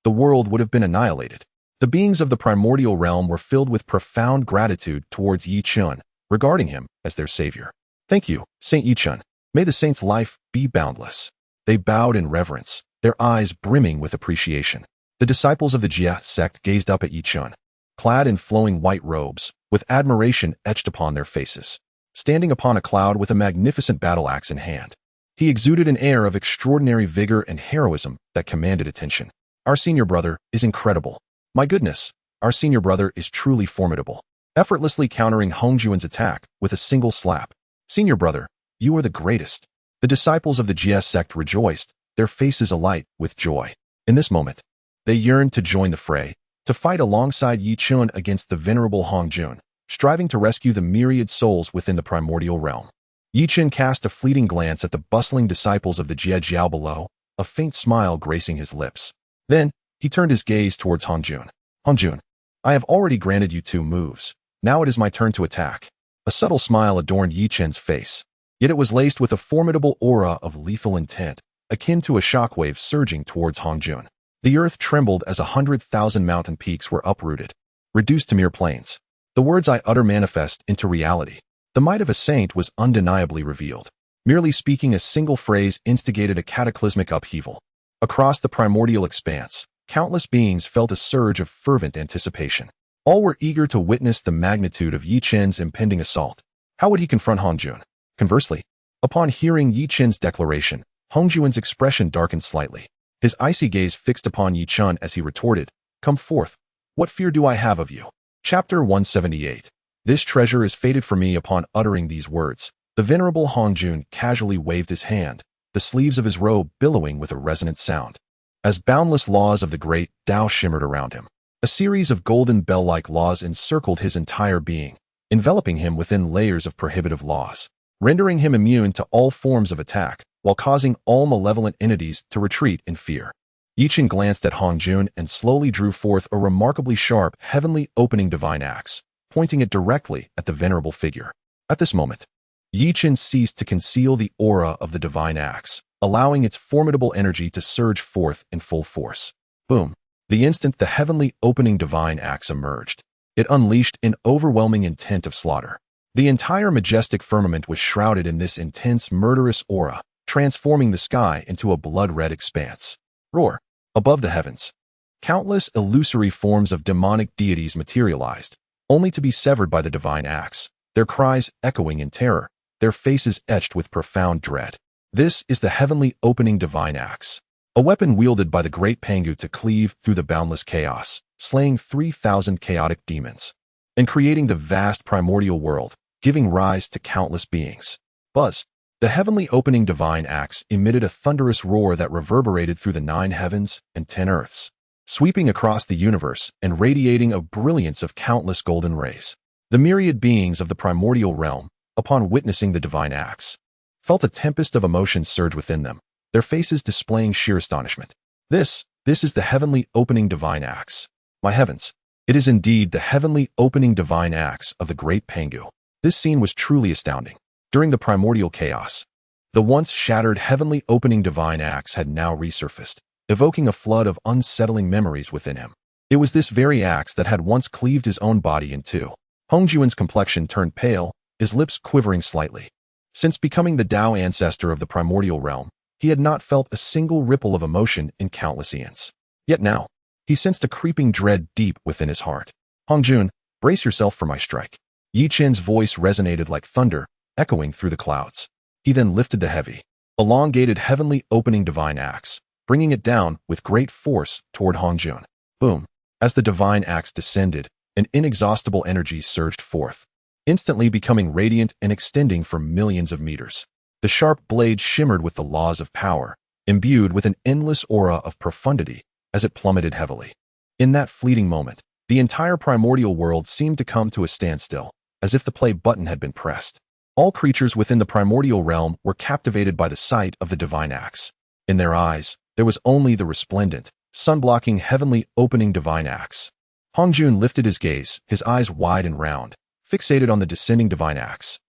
the world would have been annihilated. The beings of the primordial realm were filled with profound gratitude towards Yi Chun, regarding him as their savior. "Thank you, Saint Yi Chun. May the saint's life be boundless." They bowed in reverence, their eyes brimming with appreciation. The disciples of the Jie Sect gazed up at Yi Chun, clad in flowing white robes, with admiration etched upon their faces. Standing upon a cloud with a magnificent battle axe in hand, he exuded an air of extraordinary vigor and heroism that commanded attention. "Our senior brother is incredible. My goodness, our senior brother is truly formidable." Effortlessly countering Hongjuan's attack with a single slap. "Senior brother, you are the greatest." The disciples of the Jie Sect rejoiced, their faces alight with joy. In this moment, they yearned to join the fray, to fight alongside Yi Chun against the venerable Hongjun, striving to rescue the myriad souls within the primordial realm. Yi Chun cast a fleeting glance at the bustling disciples of the Jie Jiao below, a faint smile gracing his lips. Then, he turned his gaze towards Hongjun. "Hongjun, I have already granted you 2 moves. Now it is my turn to attack." A subtle smile adorned Yi Chen's face, yet it was laced with a formidable aura of lethal intent, akin to a shockwave surging towards Hongjun. The earth trembled as 100,000 mountain peaks were uprooted, reduced to mere plains. The words I utter manifest into reality. The might of a saint was undeniably revealed. Merely speaking a single phrase instigated a cataclysmic upheaval. Across the primordial expanse, countless beings felt a surge of fervent anticipation. All were eager to witness the magnitude of Yi Chen's impending assault. How would he confront Hongjun? Conversely, upon hearing Yi Chen's declaration, Hongjuan's expression darkened slightly. His icy gaze fixed upon Yi Chun as he retorted, "Come forth. What fear do I have of you?" Chapter 178. This treasure is fated for me. Upon uttering these words, the venerable Hongjun casually waved his hand, the sleeves of his robe billowing with a resonant sound. As boundless laws of the great Tao shimmered around him, a series of golden bell-like laws encircled his entire being, enveloping him within layers of prohibitive laws, rendering him immune to all forms of attack, while causing all malevolent entities to retreat in fear. Yi Chun glanced at Hongjun and slowly drew forth a remarkably sharp, heavenly opening divine axe, pointing it directly at the venerable figure. At this moment, Yi Chun ceased to conceal the aura of the divine axe, allowing its formidable energy to surge forth in full force. Boom! The instant the heavenly opening divine axe emerged, it unleashed an overwhelming intent of slaughter. The entire majestic firmament was shrouded in this intense, murderous aura, transforming the sky into a blood-red expanse. Roar! Above the heavens, countless illusory forms of demonic deities materialized, only to be severed by the divine axe, their cries echoing in terror, their faces etched with profound dread. This is the heavenly opening divine axe, a weapon wielded by the great Pangu to cleave through the boundless chaos, slaying 3,000 chaotic demons, and creating the vast primordial world, giving rise to countless beings. Buzz! The heavenly opening divine axe emitted a thunderous roar that reverberated through the 9 heavens and 10 earths, sweeping across the universe and radiating a brilliance of countless golden rays. The myriad beings of the primordial realm, upon witnessing the divine axe, felt a tempest of emotion surge within them, their faces displaying sheer astonishment. This is the heavenly opening divine axe. My heavens! It is indeed the heavenly opening divine axe of the great Pangu. This scene was truly astounding. During the primordial chaos, the once shattered heavenly opening divine axe had now resurfaced, evoking a flood of unsettling memories within him. It was this very axe that had once cleaved his own body in 2. Hongjuan's complexion turned pale, his lips quivering slightly. Since becoming the Tao ancestor of the primordial realm, he had not felt a single ripple of emotion in countless eons. Yet now, he sensed a creeping dread deep within his heart. "Hongjun, brace yourself for my strike." Yi Chen's voice resonated like thunder, echoing through the clouds. He then lifted the heavy, elongated heavenly opening divine axe, bringing it down with great force toward Hongjun. Boom! As the divine axe descended, an inexhaustible energy surged forth, instantly becoming radiant and extending for millions of meters. The sharp blade shimmered with the laws of power, imbued with an endless aura of profundity as it plummeted heavily. In that fleeting moment, the entire primordial world seemed to come to a standstill, as if the play button had been pressed. All creatures within the primordial realm were captivated by the sight of the divine axe. In their eyes, there was only the resplendent, sun-blocking heavenly opening divine axe. Hongjun lifted his gaze, his eyes wide and round, fixated on the descending divine axe.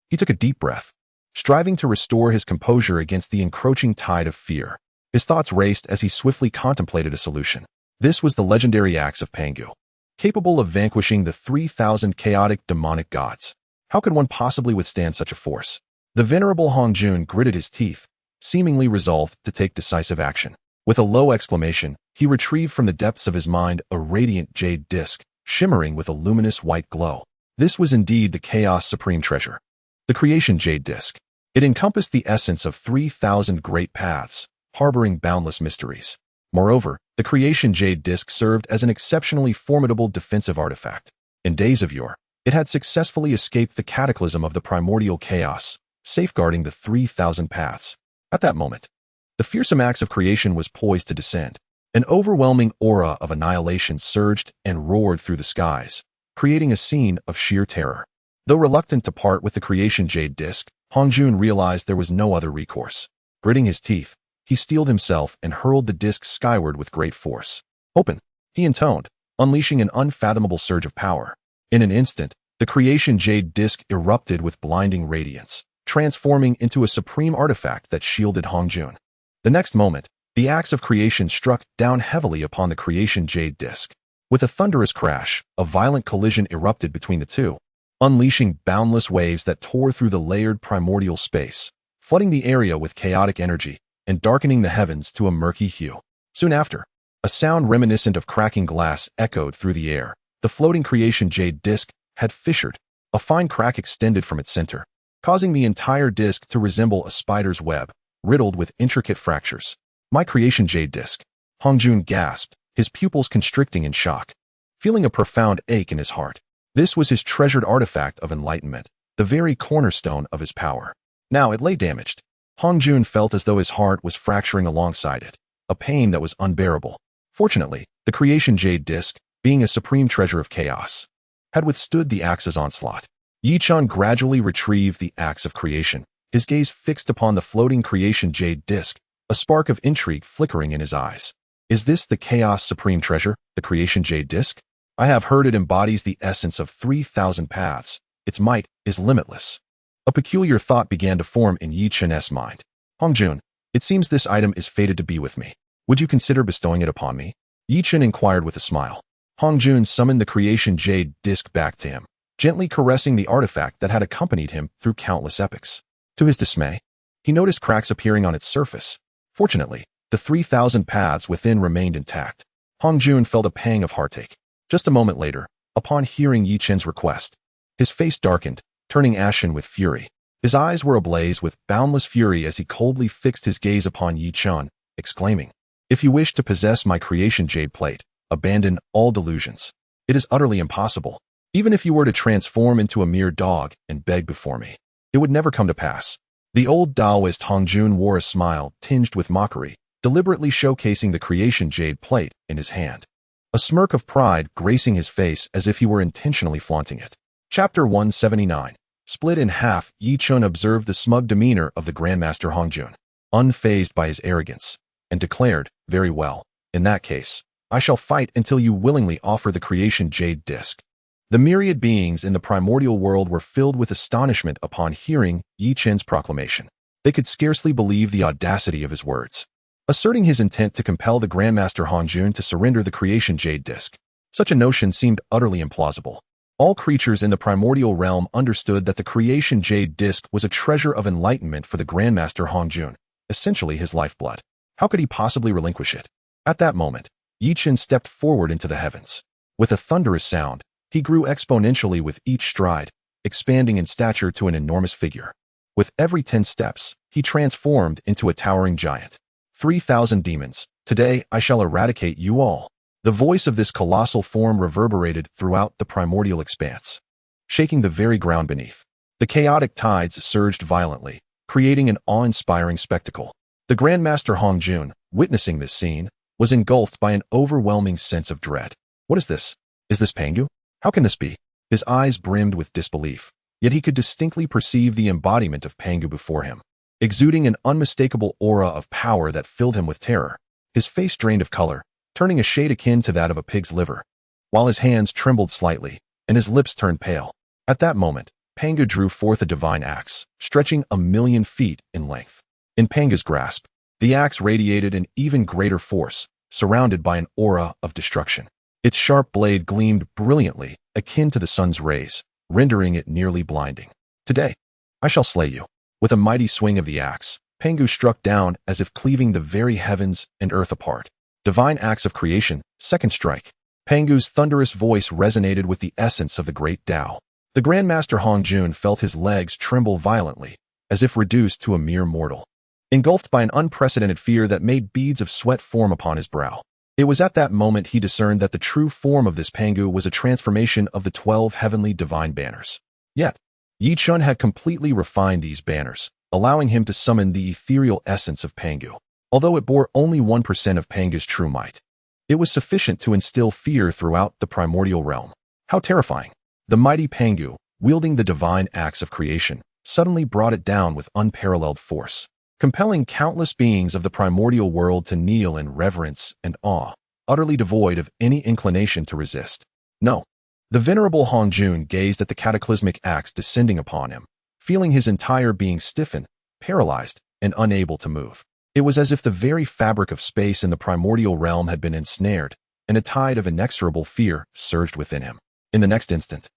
He took a deep breath, striving to restore his composure against the encroaching tide of fear. His thoughts raced as he swiftly contemplated a solution. This was the legendary axe of Pangu, capable of vanquishing the 3,000 chaotic demonic gods. How could one possibly withstand such a force? The venerable Hongjun gritted his teeth, seemingly resolved to take decisive action. With a low exclamation, he retrieved from the depths of his mind a radiant jade disc, shimmering with a luminous white glow. This was indeed the Chaos Supreme Treasure. The Creation Jade Disc. It encompassed the essence of 3,000 great paths, harboring boundless mysteries. Moreover, the Creation Jade Disc served as an exceptionally formidable defensive artifact. In days of yore, it had successfully escaped the cataclysm of the primordial chaos, safeguarding the 3,000 paths. At that moment, the fearsome axe of creation was poised to descend. An overwhelming aura of annihilation surged and roared through the skies, creating a scene of sheer terror. Though reluctant to part with the Creation Jade Disc, Hongjun realized there was no other recourse. Gritting his teeth, he steeled himself and hurled the disc skyward with great force. "Open," he intoned, unleashing an unfathomable surge of power. In an instant, the Creation Jade Disc erupted with blinding radiance, transforming into a supreme artifact that shielded Hongjun. The next moment, the axe of creation struck down heavily upon the Creation Jade Disc. With a thunderous crash, a violent collision erupted between the two, unleashing boundless waves that tore through the layered primordial space, flooding the area with chaotic energy and darkening the heavens to a murky hue. Soon after, a sound reminiscent of cracking glass echoed through the air. The floating Creation Jade Disc had fissured. A fine crack extended from its center, causing the entire disc to resemble a spider's web, riddled with intricate fractures. "My Creation Jade Disc," Hongjun gasped, his pupils constricting in shock, feeling a profound ache in his heart. This was his treasured artifact of enlightenment, the very cornerstone of his power. Now it lay damaged. Hongjun felt as though his heart was fracturing alongside it, a pain that was unbearable. Fortunately, the Creation Jade Disc, being a supreme treasure of chaos, had withstood the axe's onslaught. Yichun gradually retrieved the axe of creation, his gaze fixed upon the floating Creation Jade Disc, a spark of intrigue flickering in his eyes. "Is this the Chaos Supreme Treasure, the Creation Jade Disc? I have heard it embodies the essence of 3,000 paths. Its might is limitless." A peculiar thought began to form in Yichun's mind. "Hongjun, it seems this item is fated to be with me. Would you consider bestowing it upon me?" Yichun inquired with a smile. Hongjun summoned the Creation Jade Disc back to him, gently caressing the artifact that had accompanied him through countless epochs. To his dismay, he noticed cracks appearing on its surface. Fortunately, the 3,000 paths within remained intact. Hongjun felt a pang of heartache. Just a moment later, upon hearing Yichun's request, his face darkened, turning ashen with fury. His eyes were ablaze with boundless fury as he coldly fixed his gaze upon Yichun, exclaiming, "If you wish to possess my Creation Jade Plate, abandon all delusions. It is utterly impossible. Even if you were to transform into a mere dog and beg before me, it would never come to pass." The old Taoist Hongjun wore a smile tinged with mockery, deliberately showcasing the Creation Jade Plate in his hand, a smirk of pride gracing his face as if he were intentionally flaunting it. Chapter 179. Split in half, Yichun observed the smug demeanor of the Grandmaster Hongjun, unfazed by his arrogance, and declared, "Very well. In that case, I shall fight until you willingly offer the Creation Jade Disc." The myriad beings in the primordial world were filled with astonishment upon hearing Yichun's proclamation. They could scarcely believe the audacity of his words, asserting his intent to compel the Grandmaster Hongjun to surrender the Creation Jade Disc. Such a notion seemed utterly implausible. All creatures in the primordial realm understood that the Creation Jade Disc was a treasure of enlightenment for the Grandmaster Hongjun, essentially his lifeblood. How could he possibly relinquish it? At that moment, Yichun stepped forward into the heavens. With a thunderous sound, he grew exponentially with each stride, expanding in stature to an enormous figure. With every 10 steps, he transformed into a towering giant. 3,000 demons, today I shall eradicate you all." The voice of this colossal form reverberated throughout the primordial expanse, shaking the very ground beneath. The chaotic tides surged violently, creating an awe-inspiring spectacle. The Grandmaster Hongjun, witnessing this scene, was engulfed by an overwhelming sense of dread. "What is this? Is this Pangu? How can this be?" His eyes brimmed with disbelief. yet he could distinctly perceive the embodiment of Pangu before him, exuding an unmistakable aura of power that filled him with terror. His face drained of color, turning a shade akin to that of a pig's liver, while his hands trembled slightly and his lips turned pale. At that moment, Pangu drew forth a divine axe, stretching 1,000,000 feet in length. In Pangu's grasp, the axe radiated an even greater force, surrounded by an aura of destruction. Its sharp blade gleamed brilliantly, akin to the sun's rays, rendering it nearly blinding. "Today, I shall slay you." With a mighty swing of the axe, Pangu struck down as if cleaving the very heavens and earth apart. Divine axe of creation, second strike. Pangu's thunderous voice resonated with the essence of the great Tao. The Grandmaster Hongjun felt his legs tremble violently, as if reduced to a mere mortal, engulfed by an unprecedented fear that made beads of sweat form upon his brow. It was at that moment he discerned that the true form of this Pangu was a transformation of the 12 heavenly divine banners. Yet, Chen had completely refined these banners, allowing him to summon the ethereal essence of Pangu. Although it bore only 1% of Pangu's true might, it was sufficient to instill fear throughout the primordial realm. How terrifying! The mighty Pangu, wielding the divine axe of creation, suddenly brought it down with unparalleled force, compelling countless beings of the primordial world to kneel in reverence and awe, utterly devoid of any inclination to resist. No. The venerable Hongjun gazed at the cataclysmic axe descending upon him, feeling his entire being stiffen, paralyzed, and unable to move. It was as if the very fabric of space in the primordial realm had been ensnared, and a tide of inexorable fear surged within him. In the next instant,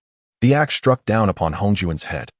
the axe struck down upon Hongjun's head.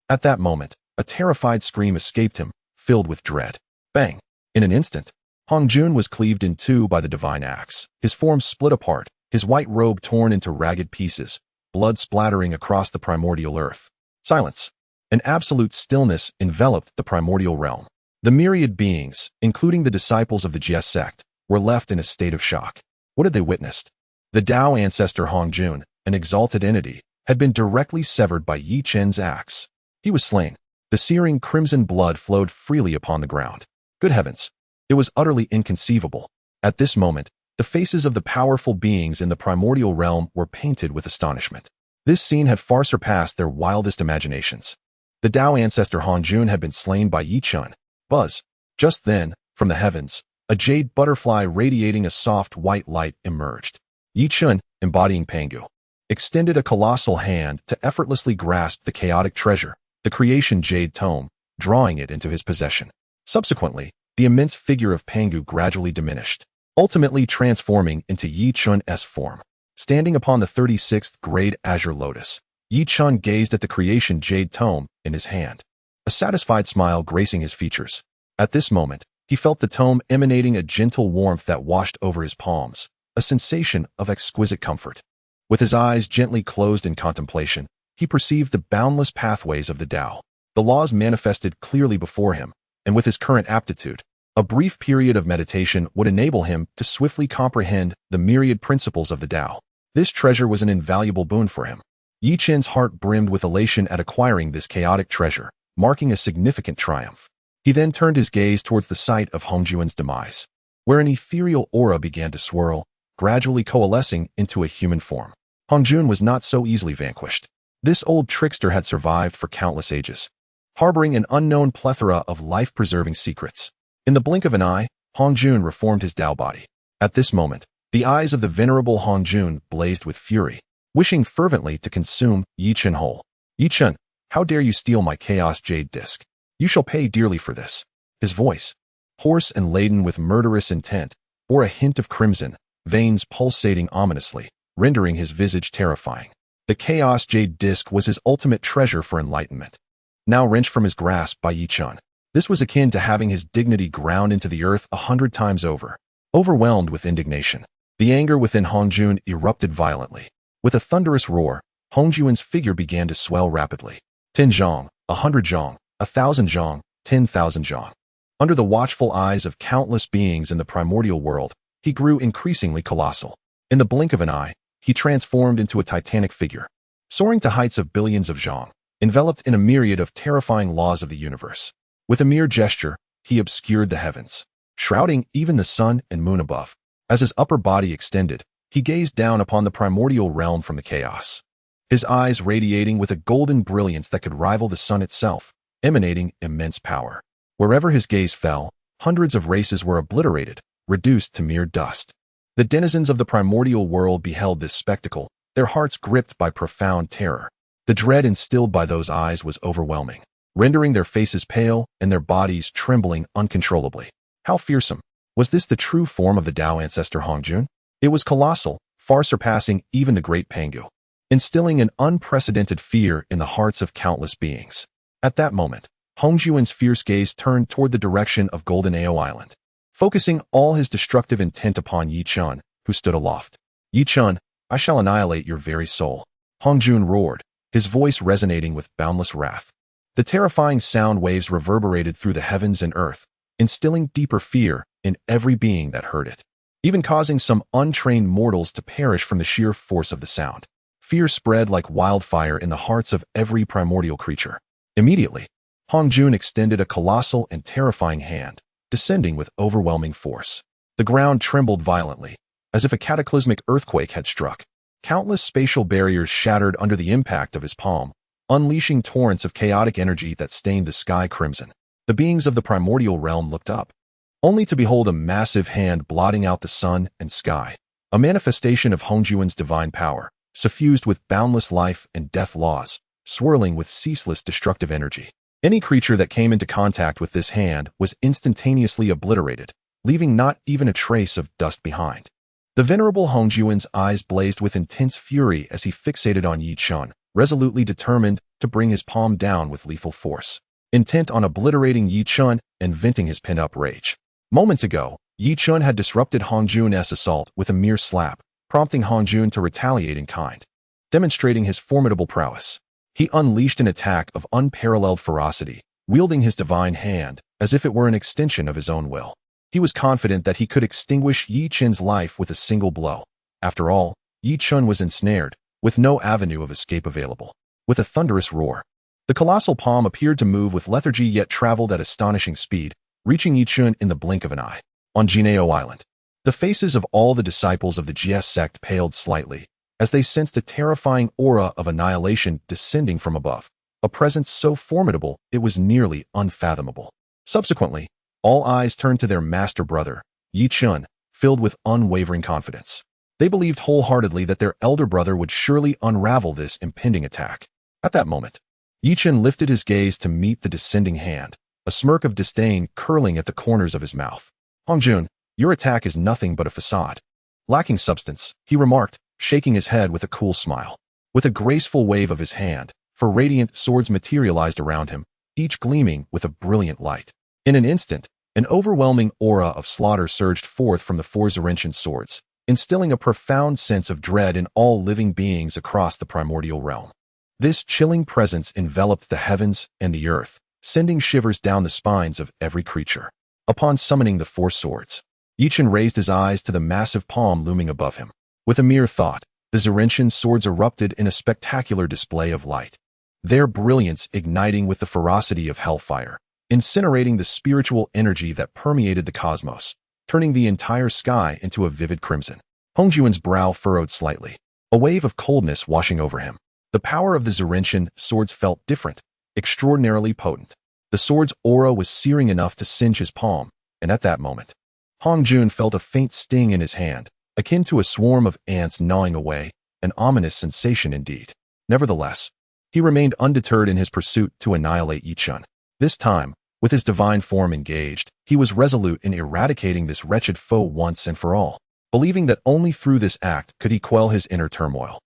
At that moment, a terrified scream escaped him, filled with dread. Bang! In an instant, Hongjun was cleaved in two by the divine axe, his form split apart, his white robe torn into ragged pieces, blood splattering across the primordial earth. Silence. An absolute stillness enveloped the primordial realm. The myriad beings, including the disciples of the Jie Sect, were left in a state of shock. What had they witnessed? The Tao ancestor Hongjun, an exalted entity, had been directly severed by Yi Chen's axe. He was slain. The searing crimson blood flowed freely upon the ground. Good heavens! It was utterly inconceivable. At this moment, the faces of the powerful beings in the primordial realm were painted with astonishment. This scene had far surpassed their wildest imaginations. The Tao ancestor Hongjun had been slain by Yi Chen. Buzz. Just then, from the heavens, a jade butterfly radiating a soft white light emerged. Yi Chen, embodying Pangu, extended a colossal hand to effortlessly grasp the chaotic treasure, the creation jade tome, drawing it into his possession. Subsequently, the immense figure of Pangu gradually diminished, ultimately transforming into Yi Chen's form. Standing upon the 36th grade azure lotus, Yi Chen gazed at the creation jade tome in his hand, a satisfied smile gracing his features. At this moment, he felt the tome emanating a gentle warmth that washed over his palms, a sensation of exquisite comfort. With his eyes gently closed in contemplation, he perceived the boundless pathways of the Tao. The laws manifested clearly before him, and with his current aptitude, a brief period of meditation would enable him to swiftly comprehend the myriad principles of the Tao. This treasure was an invaluable boon for him. Yi Chen's heart brimmed with elation at acquiring this chaotic treasure, marking a significant triumph. He then turned his gaze towards the site of Hongjun's demise, where an ethereal aura began to swirl, gradually coalescing into a human form. Hongjun was not so easily vanquished. This old trickster had survived for countless ages, harboring an unknown plethora of life-preserving secrets. In the blink of an eye, Hongjun reformed his Tao body. At this moment, the eyes of the venerable Hongjun blazed with fury, wishing fervently to consume Yi Chen whole. Yi Chen, how dare you steal my chaos jade disc? You shall pay dearly for this. His voice, hoarse and laden with murderous intent, bore a hint of crimson, veins pulsating ominously, rendering his visage terrifying. The chaos jade disc was his ultimate treasure for enlightenment, now wrenched from his grasp by Yi Chen. This was akin to having his dignity ground into the earth 100 times over. Overwhelmed with indignation, the anger within Hongjun erupted violently. With a thunderous roar, Hongjun's figure began to swell rapidly. 10 zhong, 100 zhong, 1,000 zhong, 10,000 zhong. Under the watchful eyes of countless beings in the primordial world, he grew increasingly colossal. In the blink of an eye, he transformed into a titanic figure, soaring to heights of billions of zhong, enveloped in a myriad of terrifying laws of the universe. With a mere gesture, he obscured the heavens, shrouding even the sun and moon above. As his upper body extended, he gazed down upon the primordial realm from the chaos. his eyes radiating with a golden brilliance that could rival the sun itself, emanating immense power. Wherever his gaze fell, hundreds of races were obliterated, reduced to mere dust. The denizens of the primordial world beheld this spectacle, their hearts gripped by profound terror. The dread instilled by those eyes was overwhelming, rendering their faces pale and their bodies trembling uncontrollably. How fearsome! Was this the true form of the Tao ancestor Hongjun? It was colossal, far surpassing even the great Pangu, instilling an unprecedented fear in the hearts of countless beings. At that moment, Hongjun's fierce gaze turned toward the direction of Golden Ao Island, focusing all his destructive intent upon Yi Chun, who stood aloft. Yi Chun, I shall annihilate your very soul. Hongjun roared, his voice resonating with boundless wrath. The terrifying sound waves reverberated through the heavens and earth, instilling deeper fear in every being that heard it, even causing some untrained mortals to perish from the sheer force of the sound. Fear spread like wildfire in the hearts of every primordial creature. Immediately, Hongjun extended a colossal and terrifying hand, descending with overwhelming force. The ground trembled violently, as if a cataclysmic earthquake had struck. Countless spatial barriers shattered under the impact of his palm, unleashing torrents of chaotic energy that stained the sky crimson. The beings of the primordial realm looked up, only to behold a massive hand blotting out the sun and sky, a manifestation of Hongjun's divine power, suffused with boundless life and death laws, swirling with ceaseless destructive energy. Any creature that came into contact with this hand was instantaneously obliterated, leaving not even a trace of dust behind. The venerable Hongjun's eyes blazed with intense fury as he fixated on Yi Chun, resolutely determined to bring his palm down with lethal force, intent on obliterating Yi Chun and venting his pent-up rage. Moments ago, Yi Chun had disrupted Hongjun's assault with a mere slap, prompting Hongjun to retaliate in kind. Demonstrating his formidable prowess, he unleashed an attack of unparalleled ferocity, wielding his divine hand as if it were an extension of his own will. He was confident that he could extinguish Yi Chun's life with a single blow. After all, Yi Chun was ensnared, with no avenue of escape available. With a thunderous roar, the colossal palm appeared to move with lethargy yet traveled at astonishing speed, reaching Yi Chun in the blink of an eye. On Jineo Island, the faces of all the disciples of the Jie Sect paled slightly, as they sensed a terrifying aura of annihilation descending from above, a presence so formidable it was nearly unfathomable. Subsequently, all eyes turned to their master brother, Yi Chun, filled with unwavering confidence. They believed wholeheartedly that their elder brother would surely unravel this impending attack. At that moment, Yi Chun lifted his gaze to meet the descending hand, a smirk of disdain curling at the corners of his mouth. Hongjun, your attack is nothing but a facade. Lacking substance, he remarked, shaking his head with a cool smile. With a graceful wave of his hand, 4 radiant swords materialized around him, each gleaming with a brilliant light. In an instant, an overwhelming aura of slaughter surged forth from the 4 Zerentian swords, instilling a profound sense of dread in all living beings across the primordial realm. This chilling presence enveloped the heavens and the earth, sending shivers down the spines of every creature. Upon summoning the 4 swords, Yi Chun raised his eyes to the massive palm looming above him. With a mere thought, the Zerentian swords erupted in a spectacular display of light, their brilliance igniting with the ferocity of hellfire, incinerating the spiritual energy that permeated the cosmos, turning the entire sky into a vivid crimson. Hongjun's brow furrowed slightly, a wave of coldness washing over him. The power of the Zerentian swords felt different, extraordinarily potent. The sword's aura was searing enough to singe his palm, and at that moment, Hongjun felt a faint sting in his hand, akin to a swarm of ants gnawing away, an ominous sensation indeed. Nevertheless, he remained undeterred in his pursuit to annihilate Yi Chun. This time, with his divine form engaged, he was resolute in eradicating this wretched foe once and for all, believing that only through this act could he quell his inner turmoil.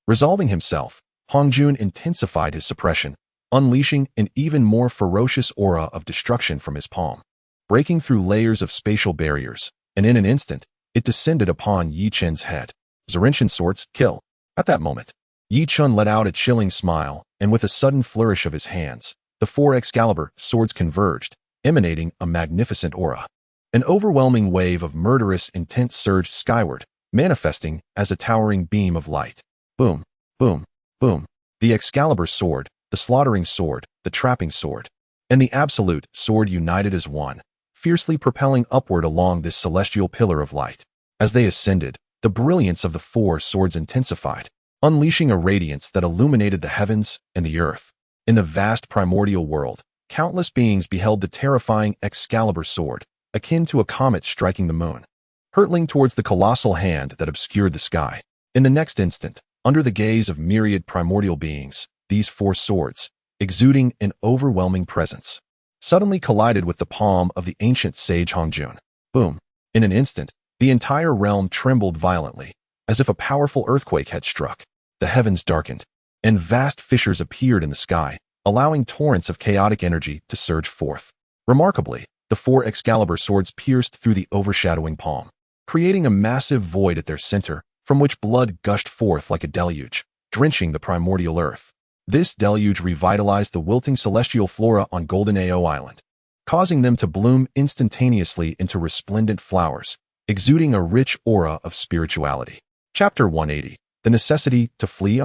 Resolving himself, Hongjun intensified his suppression, unleashing an even more ferocious aura of destruction from his palm, breaking through layers of spatial barriers, and in an instant, it descended upon Yi Chun's head. Zerentian swords, kill. At that moment, Yi Chun let out a chilling smile, and with a sudden flourish of his hands, the 4 Excalibur swords converged, emanating a magnificent aura. An overwhelming wave of murderous intent surged skyward, manifesting as a towering beam of light. Boom, boom, boom. The Excalibur sword, the slaughtering sword, the trapping sword, and the absolute sword united as one, fiercely propelling upward along this celestial pillar of light. As they ascended, the brilliance of the 4 swords intensified, unleashing a radiance that illuminated the heavens and the earth. In the vast primordial world, countless beings beheld the terrifying Excalibur sword, akin to a comet striking the moon, hurtling towards the colossal hand that obscured the sky. In the next instant, under the gaze of myriad primordial beings, these four swords, exuding an overwhelming presence, suddenly collided with the palm of the ancient sage Hongjun. Boom! In an instant, the entire realm trembled violently, as if a powerful earthquake had struck. The heavens darkened, and vast fissures appeared in the sky, allowing torrents of chaotic energy to surge forth. Remarkably, the four Excalibur swords pierced through the overshadowing palm, creating a massive void at their center, from which blood gushed forth like a deluge, drenching the primordial earth. This deluge revitalized the wilting celestial flora on Golden Ao Island, causing them to bloom instantaneously into resplendent flowers, exuding a rich aura of spirituality. Chapter 180. The Necessity to Flee.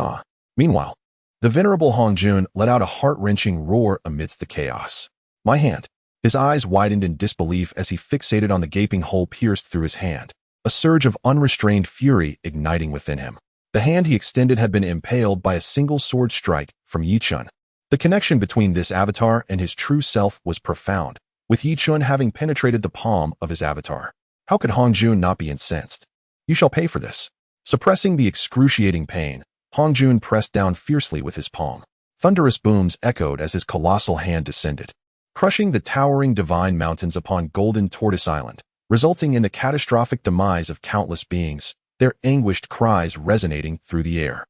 Meanwhile, the venerable Hongjun let out a heart-wrenching roar amidst the chaos. My hand. His eyes widened in disbelief as he fixated on the gaping hole pierced through his hand, a surge of unrestrained fury igniting within him. The hand he extended had been impaled by a single sword strike from Yichun. The connection between this avatar and his true self was profound, with Yichun having penetrated the palm of his avatar. How could Hongjun not be incensed? You shall pay for this. Suppressing the excruciating pain, Hongjun pressed down fiercely with his palm. Thunderous booms echoed as his colossal hand descended, crushing the towering divine mountains upon Golden Tortoise Island, resulting in the catastrophic demise of countless beings, their anguished cries resonating through the air.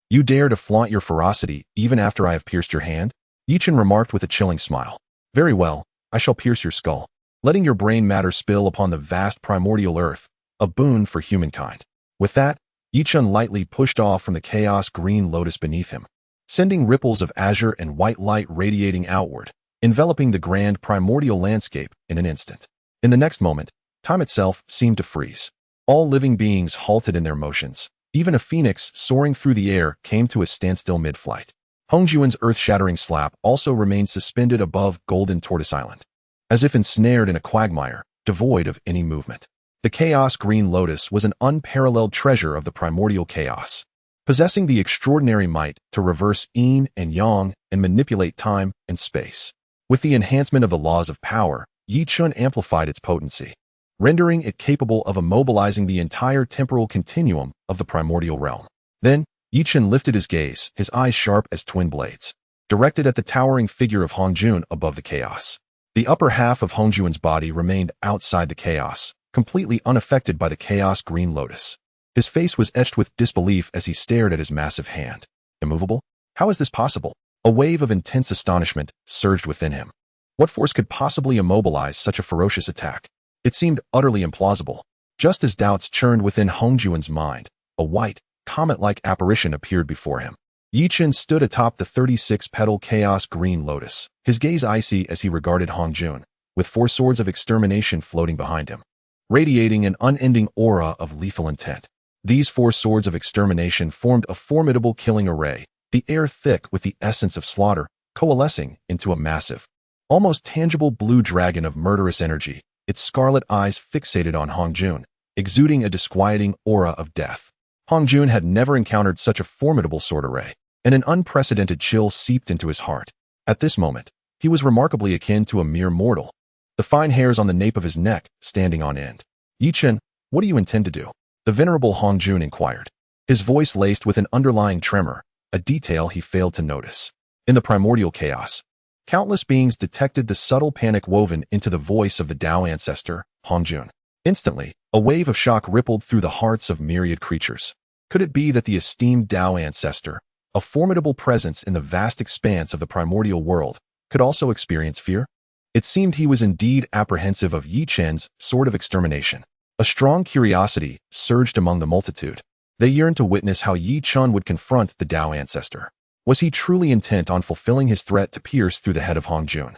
You dare to flaunt your ferocity even after I have pierced your hand? Yichun remarked with a chilling smile. Very well, I shall pierce your skull, letting your brain matter spill upon the vast primordial earth, a boon for humankind. With that, Yichun lightly pushed off from the chaos green lotus beneath him, sending ripples of azure and white light radiating outward, enveloping the grand primordial landscape in an instant. In the next moment, time itself seemed to freeze. All living beings halted in their motions. Even a phoenix soaring through the air came to a standstill mid-flight. Hongjun's earth-shattering slap also remained suspended above Golden Tortoise Island, as if ensnared in a quagmire, devoid of any movement. The Chaos Green Lotus was an unparalleled treasure of the primordial chaos, possessing the extraordinary might to reverse yin and yang and manipulate time and space. With the enhancement of the laws of power, Yichun amplified its potency, rendering it capable of immobilizing the entire temporal continuum of the primordial realm. Then, Yichun lifted his gaze, his eyes sharp as twin blades, directed at the towering figure of Hongjun above the chaos. The upper half of Hongjun's body remained outside the chaos, completely unaffected by the Chaos Green Lotus. His face was etched with disbelief as he stared at his massive hand. Immovable? How is this possible? A wave of intense astonishment surged within him. What force could possibly immobilize such a ferocious attack? It seemed utterly implausible. Just as doubts churned within Hongjun's mind, a white, comet-like apparition appeared before him. Yichun stood atop the 36-petal Chaos Green Lotus, his gaze icy as he regarded Hongjun, with four swords of extermination floating behind him, radiating an unending aura of lethal intent. These four swords of extermination formed a formidable killing array, the air thick with the essence of slaughter, coalescing into a massive, almost tangible blue dragon of murderous energy, its scarlet eyes fixated on Hongjun, exuding a disquieting aura of death. Hongjun had never encountered such a formidable sword array, and an unprecedented chill seeped into his heart. At this moment, he was remarkably akin to a mere mortal, the fine hairs on the nape of his neck standing on end. Yichun, what do you intend to do? The venerable Hongjun inquired, his voice laced with an underlying tremor, a detail he failed to notice. In the primordial chaos, countless beings detected the subtle panic woven into the voice of the Tao ancestor, Hongjun. Instantly, a wave of shock rippled through the hearts of myriad creatures. Could it be that the esteemed Tao ancestor, a formidable presence in the vast expanse of the primordial world, could also experience fear? It seemed he was indeed apprehensive of Yichun's sword of extermination. A strong curiosity surged among the multitude. They yearned to witness how Yichun would confront the Tao ancestor. Was he truly intent on fulfilling his threat to pierce through the head of Hongjun,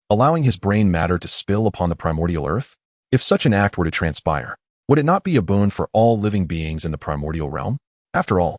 allowing his brain matter to spill upon the primordial earth? If such an act were to transpire, would it not be a boon for all living beings in the primordial realm? After all,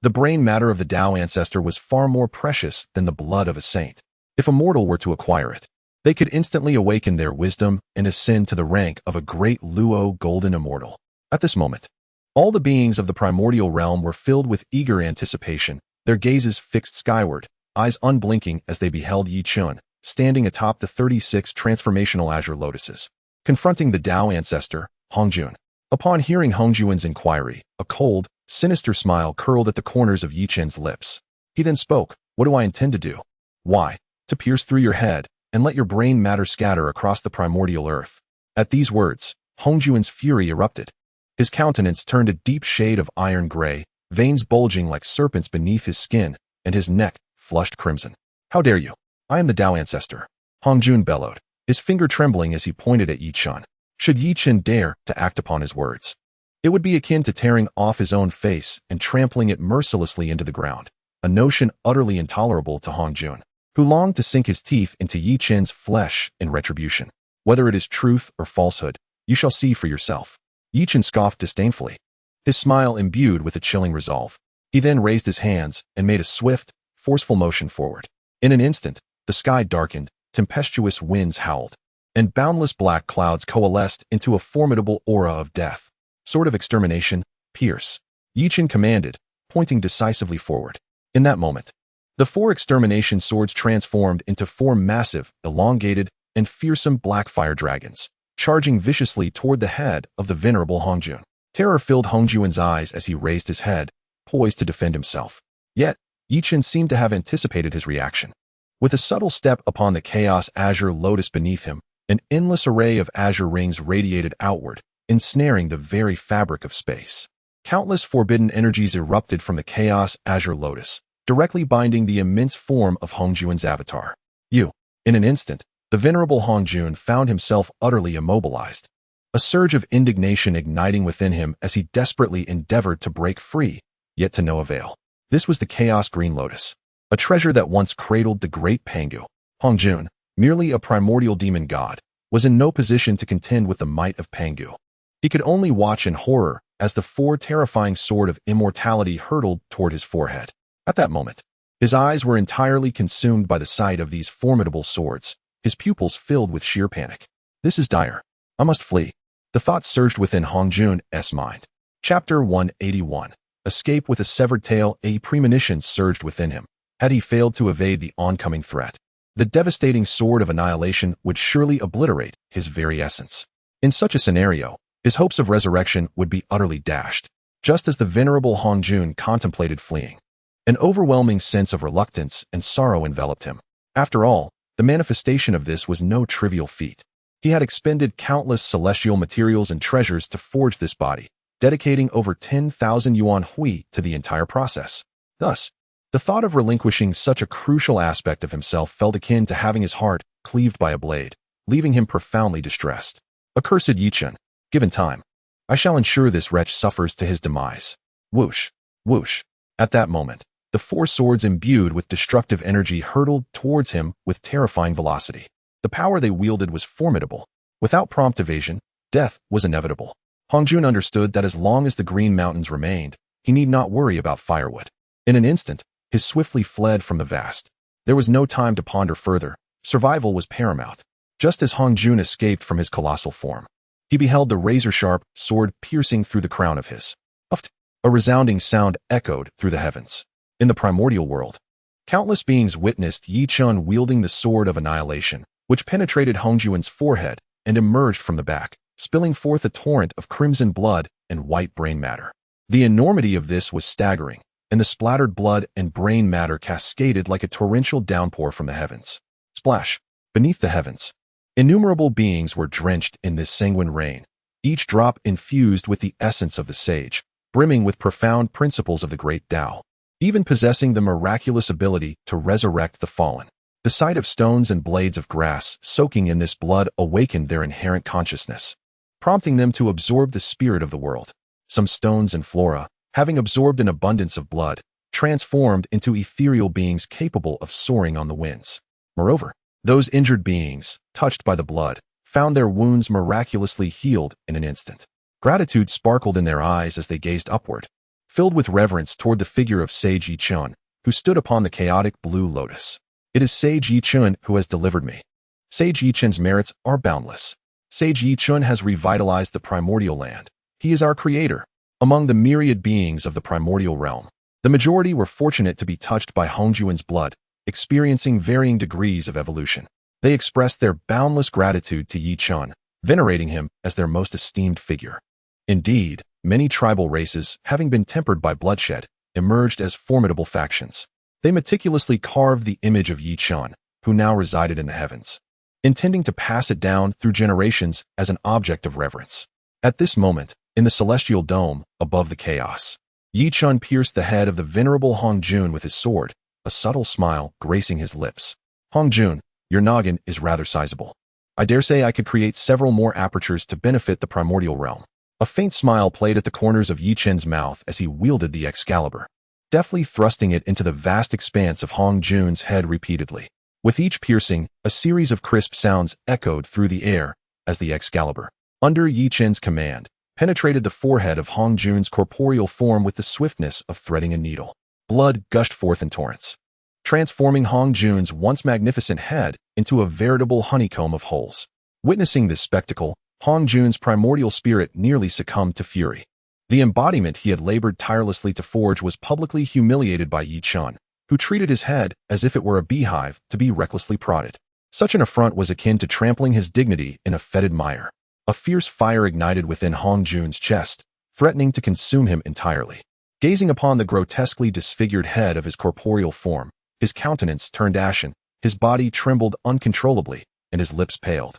the brain matter of the Tao ancestor was far more precious than the blood of a saint. If a mortal were to acquire it, they could instantly awaken their wisdom and ascend to the rank of a great Luo golden immortal. At this moment, All the beings of the primordial realm were filled with eager anticipation, their gazes fixed skyward, eyes unblinking as they beheld Yi Chun, standing atop the 36 transformational azure lotuses, confronting the Tao ancestor, Hongjun. Upon hearing Hongjuan's inquiry, a cold, sinister smile curled at the corners of Yi Chen's lips. He then spoke, "What do I intend to do? Why? To pierce through your head, and let your brain matter scatter across the primordial earth." At these words, Hongjuan's fury erupted. His countenance turned a deep shade of iron gray, veins bulging like serpents beneath his skin, and his neck flushed crimson. "How dare you? I am the Tao ancestor," Hongjun bellowed, his finger trembling as he pointed at Yi Chun. Should Yi Chen dare to act upon his words, it would be akin to tearing off his own face and trampling it mercilessly into the ground, a notion utterly intolerable to Hongjun, who longed to sink his teeth into Yi Chen's flesh in retribution. "Whether it is truth or falsehood, you shall see for yourself." Yi Chen scoffed disdainfully, his smile imbued with a chilling resolve. He then raised his hands and made a swift, forceful motion forward. In an instant, the sky darkened, tempestuous winds howled, and boundless black clouds coalesced into a formidable aura of death. "Sword of extermination, pierce," Yi Chen commanded, pointing decisively forward. In that moment, the 4 extermination swords transformed into 4 massive, elongated, and fearsome black fire dragons, charging viciously toward the head of the venerable Hongjun. Terror filled Hongjuan's eyes as he raised his head, poised to defend himself. Yet, Yi Chen seemed to have anticipated his reaction. With a subtle step upon the chaos azure lotus beneath him, an endless array of azure rings radiated outward, ensnaring the very fabric of space. Countless forbidden energies erupted from the chaos azure lotus, directly binding the immense form of Hongjuan's avatar. In an instant, the venerable Hongjun found himself utterly immobilized, a surge of indignation igniting within him as he desperately endeavored to break free, yet to no avail. This was the Chaos Green Lotus, a treasure that once cradled the great Pangu. Hongjun, merely a primordial demon god, was in no position to contend with the might of Pangu. He could only watch in horror as the 4 terrifying sword of immortality hurtled toward his forehead. At that moment, his eyes were entirely consumed by the sight of these formidable swords, his pupils filled with sheer panic. "This is dire. I must flee." The thought surged within Hongjun's mind. Chapter 181. Escape with a severed tail. A premonition surged within him. Had he failed to evade the oncoming threat, the devastating sword of annihilation would surely obliterate his very essence. In such a scenario, his hopes of resurrection would be utterly dashed. Just as the venerable Hongjun contemplated fleeing, an overwhelming sense of reluctance and sorrow enveloped him. After all, the manifestation of this was no trivial feat. He had expended countless celestial materials and treasures to forge this body, dedicating over 10,000 yuan hui to the entire process. Thus, the thought of relinquishing such a crucial aspect of himself felt akin to having his heart cleaved by a blade, leaving him profoundly distressed. Accursed Yi Chen, given time, I shall ensure this wretch suffers to his demise. Whoosh, whoosh. At that moment, the 4 swords imbued with destructive energy hurtled towards him with terrifying velocity. The power they wielded was formidable. Without prompt evasion, death was inevitable. Hongjun understood that as long as the Green Mountains remained, he need not worry about firewood. In an instant, he swiftly fled from the vast. There was no time to ponder further. Survival was paramount. Just as Hongjun escaped from his colossal form, he beheld the razor-sharp sword piercing through the crown of his. Uft! A resounding sound echoed through the heavens. In the primordial world, countless beings witnessed Yi Chun wielding the sword of annihilation, which penetrated Hongjuan's forehead and emerged from the back, spilling forth a torrent of crimson blood and white brain matter. The enormity of this was staggering, and the splattered blood and brain matter cascaded like a torrential downpour from the heavens. Splash! Beneath the heavens, innumerable beings were drenched in this sanguine rain, each drop infused with the essence of the sage, brimming with profound principles of the great Tao, even possessing the miraculous ability to resurrect the fallen. The sight of stones and blades of grass soaking in this blood awakened their inherent consciousness, prompting them to absorb the spirit of the world. Some stones and flora, having absorbed an abundance of blood, transformed into ethereal beings capable of soaring on the winds. Moreover, those injured beings, touched by the blood, found their wounds miraculously healed in an instant. Gratitude sparkled in their eyes as they gazed upward, filled with reverence toward the figure of Sage Yi Chun, who stood upon the chaotic blue lotus. "It is Sage Yi Chun who has delivered me. Sage Yi Chun's merits are boundless. Sage Yi Chun has revitalized the primordial land. He is our creator." Among the myriad beings of the primordial realm, the majority were fortunate to be touched by Hongjuan's blood, experiencing varying degrees of evolution. They expressed their boundless gratitude to Yi Chen, venerating him as their most esteemed figure. Indeed, many tribal races, having been tempered by bloodshed, emerged as formidable factions. They meticulously carved the image of Yi Chen, who now resided in the heavens, intending to pass it down through generations as an object of reverence. At this moment, in the celestial dome, above the chaos, Yi Chen pierced the head of the venerable Hongjun with his sword, a subtle smile gracing his lips. Hongjun, your noggin is rather sizable. I dare say I could create several more apertures to benefit the primordial realm. A faint smile played at the corners of Yi Chen's mouth as he wielded the Excalibur, deftly thrusting it into the vast expanse of Hongjun's head repeatedly. With each piercing, a series of crisp sounds echoed through the air as the Excalibur, under Yi Chen's command, penetrated the forehead of Hongjun's corporeal form with the swiftness of threading a needle. Blood gushed forth in torrents, transforming Hongjun's once magnificent head into a veritable honeycomb of holes. Witnessing this spectacle, Hongjun's primordial spirit nearly succumbed to fury. The embodiment he had labored tirelessly to forge was publicly humiliated by Yi Chen, who treated his head as if it were a beehive to be recklessly prodded. Such an affront was akin to trampling his dignity in a fetid mire. A fierce fire ignited within Hongjun's chest, threatening to consume him entirely. Gazing upon the grotesquely disfigured head of his corporeal form, his countenance turned ashen, his body trembled uncontrollably, and his lips paled.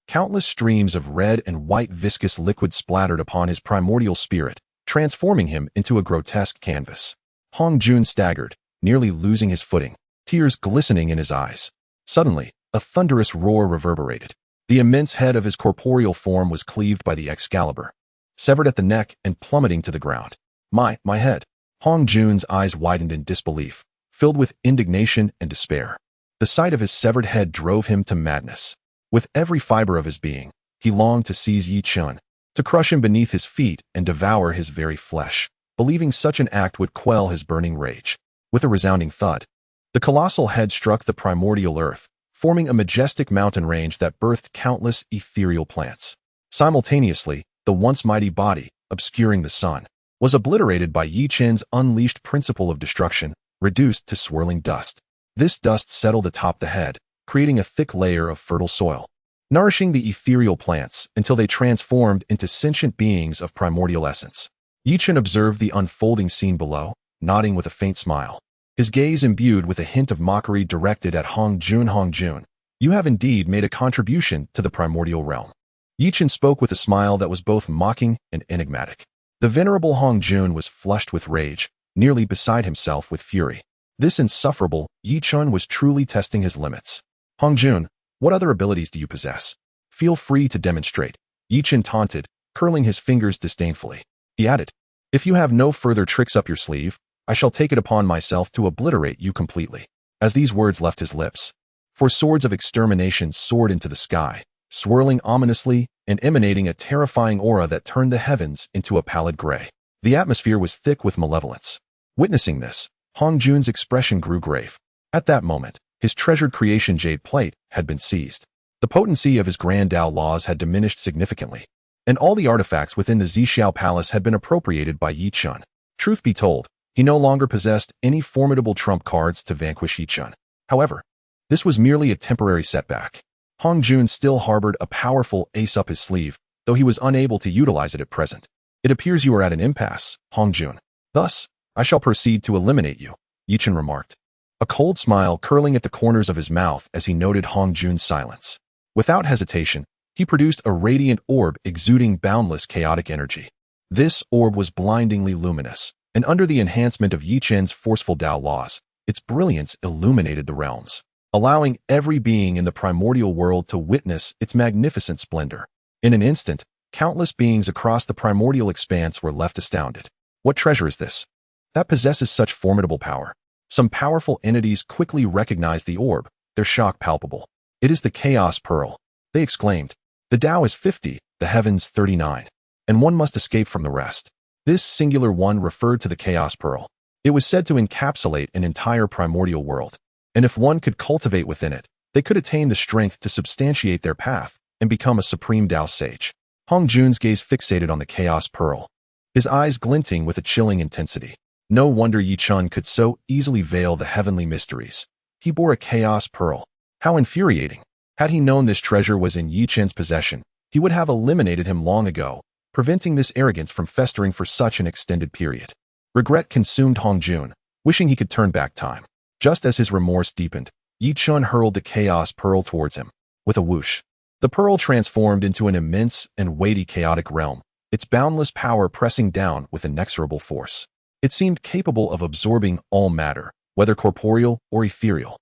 Countless streams of red and white viscous liquid splattered upon his primordial spirit, transforming him into a grotesque canvas. Hongjun staggered, nearly losing his footing, tears glistening in his eyes. Suddenly, a thunderous roar reverberated. The immense head of his corporeal form was cleaved by the Excalibur, severed at the neck and plummeting to the ground. My head. Hongjun's eyes widened in disbelief, filled with indignation and despair. The sight of his severed head drove him to madness. With every fiber of his being, he longed to seize Yi Chen, to crush him beneath his feet and devour his very flesh, believing such an act would quell his burning rage. With a resounding thud, the colossal head struck the primordial earth, forming a majestic mountain range that birthed countless ethereal plants. Simultaneously, the once mighty body, obscuring the sun, was obliterated by Yi Chen's unleashed principle of destruction, reduced to swirling dust. This dust settled atop the head, creating a thick layer of fertile soil, nourishing the ethereal plants until they transformed into sentient beings of primordial essence. Yi Chen observed the unfolding scene below, nodding with a faint smile, his gaze imbued with a hint of mockery directed at Hongjun. Hongjun, you have indeed made a contribution to the primordial realm. Yi Chen spoke with a smile that was both mocking and enigmatic. The venerable Hongjun was flushed with rage, nearly beside himself with fury. This insufferable Yi Chen was truly testing his limits. Hongjun, what other abilities do you possess? Feel free to demonstrate. Yi Chen taunted, curling his fingers disdainfully. He added, if you have no further tricks up your sleeve, I shall take it upon myself to obliterate you completely. As these words left his lips, four swords of extermination soared into the sky, swirling ominously and emanating a terrifying aura that turned the heavens into a pallid gray. The atmosphere was thick with malevolence. Witnessing this, Hongjun's expression grew grave. At that moment, his treasured creation Jade Plate had been seized. The potency of his Grand Dao laws had diminished significantly, and all the artifacts within the San Xiao palace had been appropriated by Yi Chen. Truth be told, he no longer possessed any formidable trump cards to vanquish Yi Chen. However, this was merely a temporary setback. Hongjun still harbored a powerful ace up his sleeve, though he was unable to utilize it at present. It appears you are at an impasse, Hongjun. Thus, I shall proceed to eliminate you, Yi Chen remarked, a cold smile curling at the corners of his mouth as he noted Hongjun's silence. Without hesitation, he produced a radiant orb exuding boundless chaotic energy. This orb was blindingly luminous, and under the enhancement of Yi Chen's forceful Dao laws, its brilliance illuminated the realms, allowing every being in the primordial world to witness its magnificent splendor. In an instant, countless beings across the primordial expanse were left astounded. What treasure is this that possesses such formidable power? Some powerful entities quickly recognized the orb, their shock palpable. It is the Chaos Pearl, they exclaimed. The Tao is 50, the heavens 39, and one must escape from the rest. This singular one referred to the Chaos Pearl. It was said to encapsulate an entire primordial world, and if one could cultivate within it, they could attain the strength to substantiate their path and become a supreme Tao sage. Hongjun's gaze fixated on the Chaos Pearl. his eyes glinting with a chilling intensity. No wonder Yi Chun could so easily veil the heavenly mysteries. He bore a chaos pearl. How infuriating. Had he known this treasure was in Yi Chun's possession, he would have eliminated him long ago, preventing this arrogance from festering for such an extended period. Regret consumed Hong Jun, wishing he could turn back time. Just as his remorse deepened, Yi Chun hurled the chaos pearl towards him. With a whoosh, the pearl transformed into an immense and weighty chaotic realm, its boundless power pressing down with inexorable force. It seemed capable of absorbing all matter, whether corporeal or ethereal.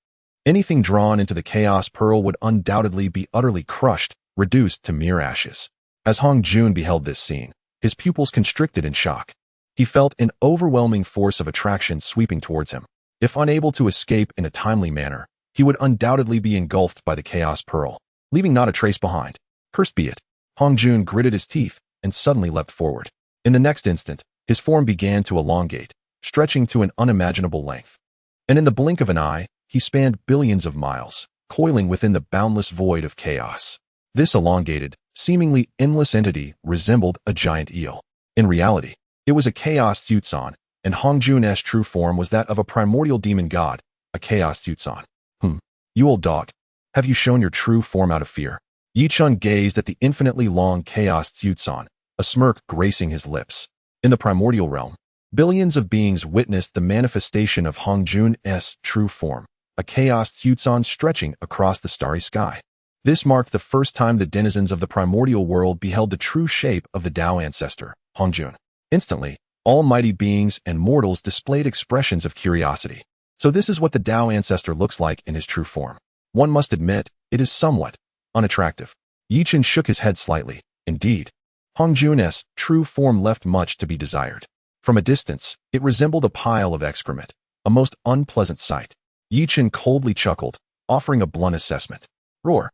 Anything drawn into the chaos pearl would undoubtedly be utterly crushed, reduced to mere ashes. As Hong Jun beheld this scene, his pupils constricted in shock. He felt an overwhelming force of attraction sweeping towards him. If unable to escape in a timely manner, he would undoubtedly be engulfed by the chaos pearl, leaving not a trace behind. Cursed be it. Hong Jun gritted his teeth and suddenly leapt forward. In the next instant, his form began to elongate, stretching to an unimaginable length. And in the blink of an eye, he spanned billions of miles, coiling within the boundless void of chaos. This elongated, seemingly endless entity resembled a giant eel. In reality, it was a chaos Tsuitsan, and Hong Jun's true form was that of a primordial demon god, a chaos Tsuitsan. You old dog. Have you shown your true form out of fear? Yi Chun gazed at the infinitely long chaos Tsuitsan, a smirk gracing his lips. In the primordial realm, billions of beings witnessed the manifestation of Hong Jun's true form, a chaos Tsuitsan stretching across the starry sky. This marked the first time the denizens of the primordial world beheld the true shape of the Tao ancestor, Hong Jun. Instantly, all mighty beings and mortals displayed expressions of curiosity. So this is what the Tao ancestor looks like in his true form. One must admit, it is somewhat unattractive. Yi Chun shook his head slightly. Indeed, Hong Jun's true form left much to be desired. From a distance, it resembled a pile of excrement, a most unpleasant sight. Yi Chun coldly chuckled, offering a blunt assessment. Roar.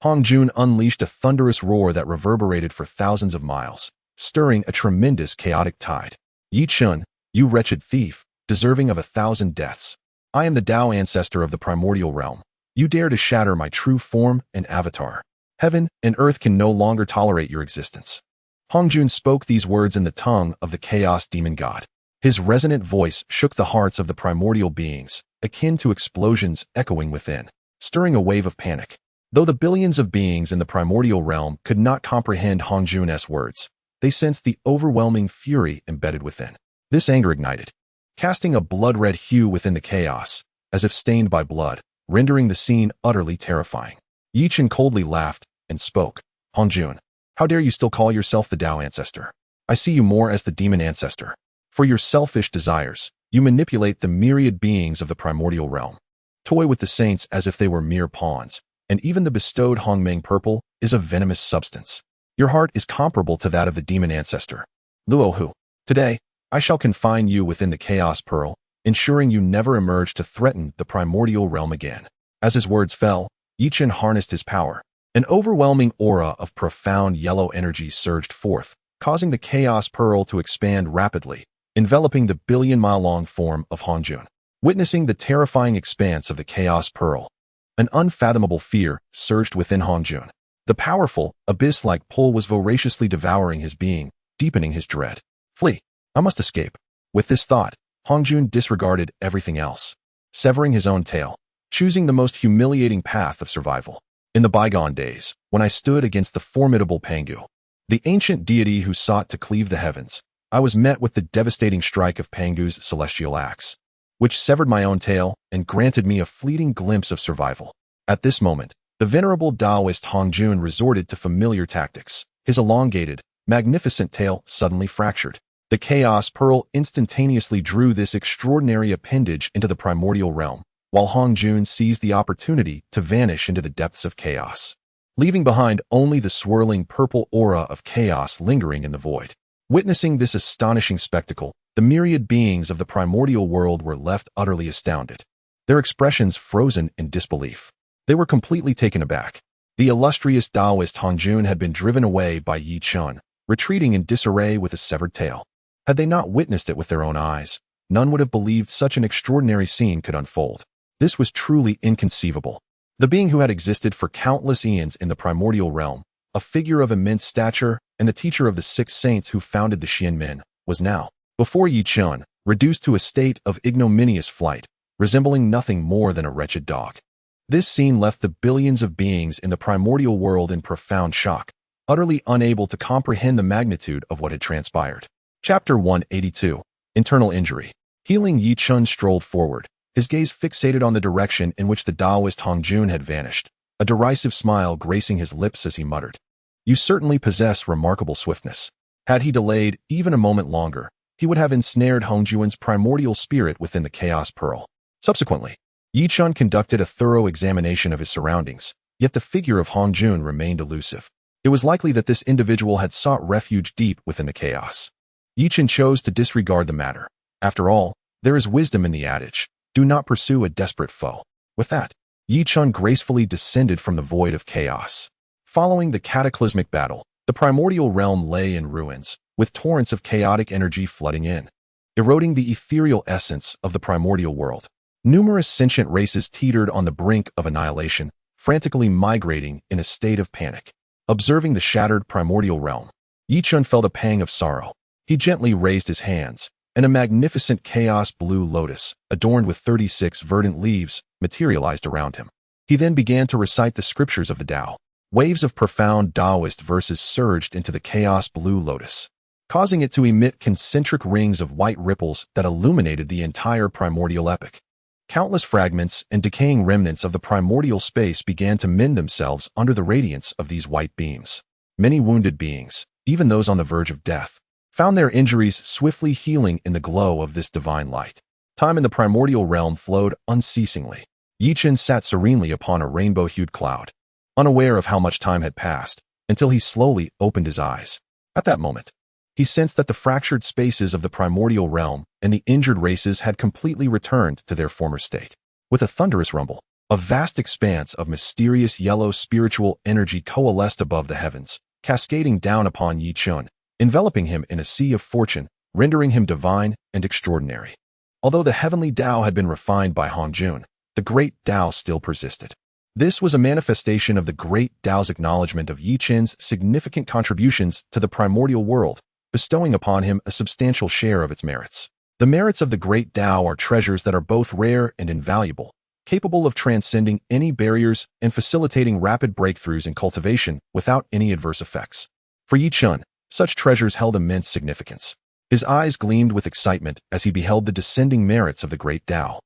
Hong Jun unleashed a thunderous roar that reverberated for thousands of miles, stirring a tremendous chaotic tide. Yi Chun, you wretched thief, deserving of 1,000 deaths. I am the Tao ancestor of the primordial realm. You dare to shatter my true form and avatar. Heaven and earth can no longer tolerate your existence. Hong Jun spoke these words in the tongue of the chaos demon god. His resonant voice shook the hearts of the primordial beings, akin to explosions echoing within, stirring a wave of panic. Though the billions of beings in the primordial realm could not comprehend Hong Jun's words, they sensed the overwhelming fury embedded within. This anger ignited, casting a blood-red hue within the chaos, as if stained by blood, rendering the scene utterly terrifying. Yi Chun coldly laughed and spoke. Hong Jun, how dare you still call yourself the Tao ancestor? I see you more as the demon ancestor. For your selfish desires, you manipulate the myriad beings of the primordial realm. Toy with the saints as if they were mere pawns, and even the bestowed Hongmeng purple is a venomous substance. Your heart is comparable to that of the demon ancestor. Luohu, today, I shall confine you within the chaos pearl, ensuring you never emerge to threaten the primordial realm again. As his words fell, Yi Chun harnessed his power. An overwhelming aura of profound yellow energy surged forth, causing the chaos pearl to expand rapidly, enveloping the billion-mile-long form of Hong Jun. Witnessing the terrifying expanse of the chaos pearl, an unfathomable fear surged within Hong Jun. The powerful, abyss-like pull was voraciously devouring his being, deepening his dread. Flee! I must escape. With this thought, Hong Jun disregarded everything else, severing his own tail, choosing the most humiliating path of survival. In the bygone days, when I stood against the formidable Pangu, the ancient deity who sought to cleave the heavens, I was met with the devastating strike of Pangu's celestial axe, which severed my own tail and granted me a fleeting glimpse of survival. At this moment, the venerable Taoist Hong Jun resorted to familiar tactics. His elongated, magnificent tail suddenly fractured. The chaos pearl instantaneously drew this extraordinary appendage into the primordial realm, while Hong Jun seized the opportunity to vanish into the depths of chaos, leaving behind only the swirling purple aura of chaos lingering in the void. Witnessing this astonishing spectacle, the myriad beings of the primordial world were left utterly astounded, their expressions frozen in disbelief. They were completely taken aback. The illustrious Taoist Hong Jun had been driven away by Yi Chun, retreating in disarray with a severed tail. Had they not witnessed it with their own eyes, none would have believed such an extraordinary scene could unfold. This was truly inconceivable. The being who had existed for countless eons in the primordial realm, a figure of immense stature, and the teacher of the 6 saints who founded the Xianmin, was now, before Yi Chen, reduced to a state of ignominious flight, resembling nothing more than a wretched dog. This scene left the billions of beings in the primordial world in profound shock, utterly unable to comprehend the magnitude of what had transpired. Chapter 182. Internal Injury. Healing Yi Chen strolled forward, his gaze fixated on the direction in which the Taoist Hongjun had vanished, a derisive smile gracing his lips as he muttered, "You certainly possess remarkable swiftness." Had he delayed even a moment longer, he would have ensnared Hongjun's primordial spirit within the Chaos Pearl. Subsequently, Yi Chen conducted a thorough examination of his surroundings, yet the figure of Hongjun remained elusive. It was likely that this individual had sought refuge deep within the chaos. Yi Chen chose to disregard the matter. After all, there is wisdom in the adage, "Do not pursue a desperate foe." With that, Yi Chen gracefully descended from the void of chaos. Following the cataclysmic battle, the primordial realm lay in ruins, with torrents of chaotic energy flooding in, eroding the ethereal essence of the primordial world. Numerous sentient races teetered on the brink of annihilation, frantically migrating in a state of panic. Observing the shattered primordial realm, Yi Chen felt a pang of sorrow. He gently raised his hands, and a magnificent chaos blue lotus, adorned with 36 verdant leaves, materialized around him. He then began to recite the scriptures of the Tao. Waves of profound Taoist verses surged into the chaos blue lotus, causing it to emit concentric rings of white ripples that illuminated the entire primordial epic. Countless fragments and decaying remnants of the primordial space began to mend themselves under the radiance of these white beams. Many wounded beings, even those on the verge of death, found their injuries swiftly healing in the glow of this divine light. Time in the primordial realm flowed unceasingly. Yi Chen sat serenely upon a rainbow-hued cloud, unaware of how much time had passed, until he slowly opened his eyes. At that moment, he sensed that the fractured spaces of the primordial realm and the injured races had completely returned to their former state. With a thunderous rumble, a vast expanse of mysterious yellow spiritual energy coalesced above the heavens, cascading down upon Yi Chen, enveloping him in a sea of fortune, rendering him divine and extraordinary. Although the heavenly Tao had been refined by Hongjun, the great Tao still persisted. This was a manifestation of the great Tao's acknowledgement of Yi Chen's significant contributions to the primordial world, bestowing upon him a substantial share of its merits. The merits of the great Tao are treasures that are both rare and invaluable, capable of transcending any barriers and facilitating rapid breakthroughs in cultivation without any adverse effects. For Yi Chen, such treasures held immense significance. His eyes gleamed with excitement as he beheld the descending merits of the great Tao,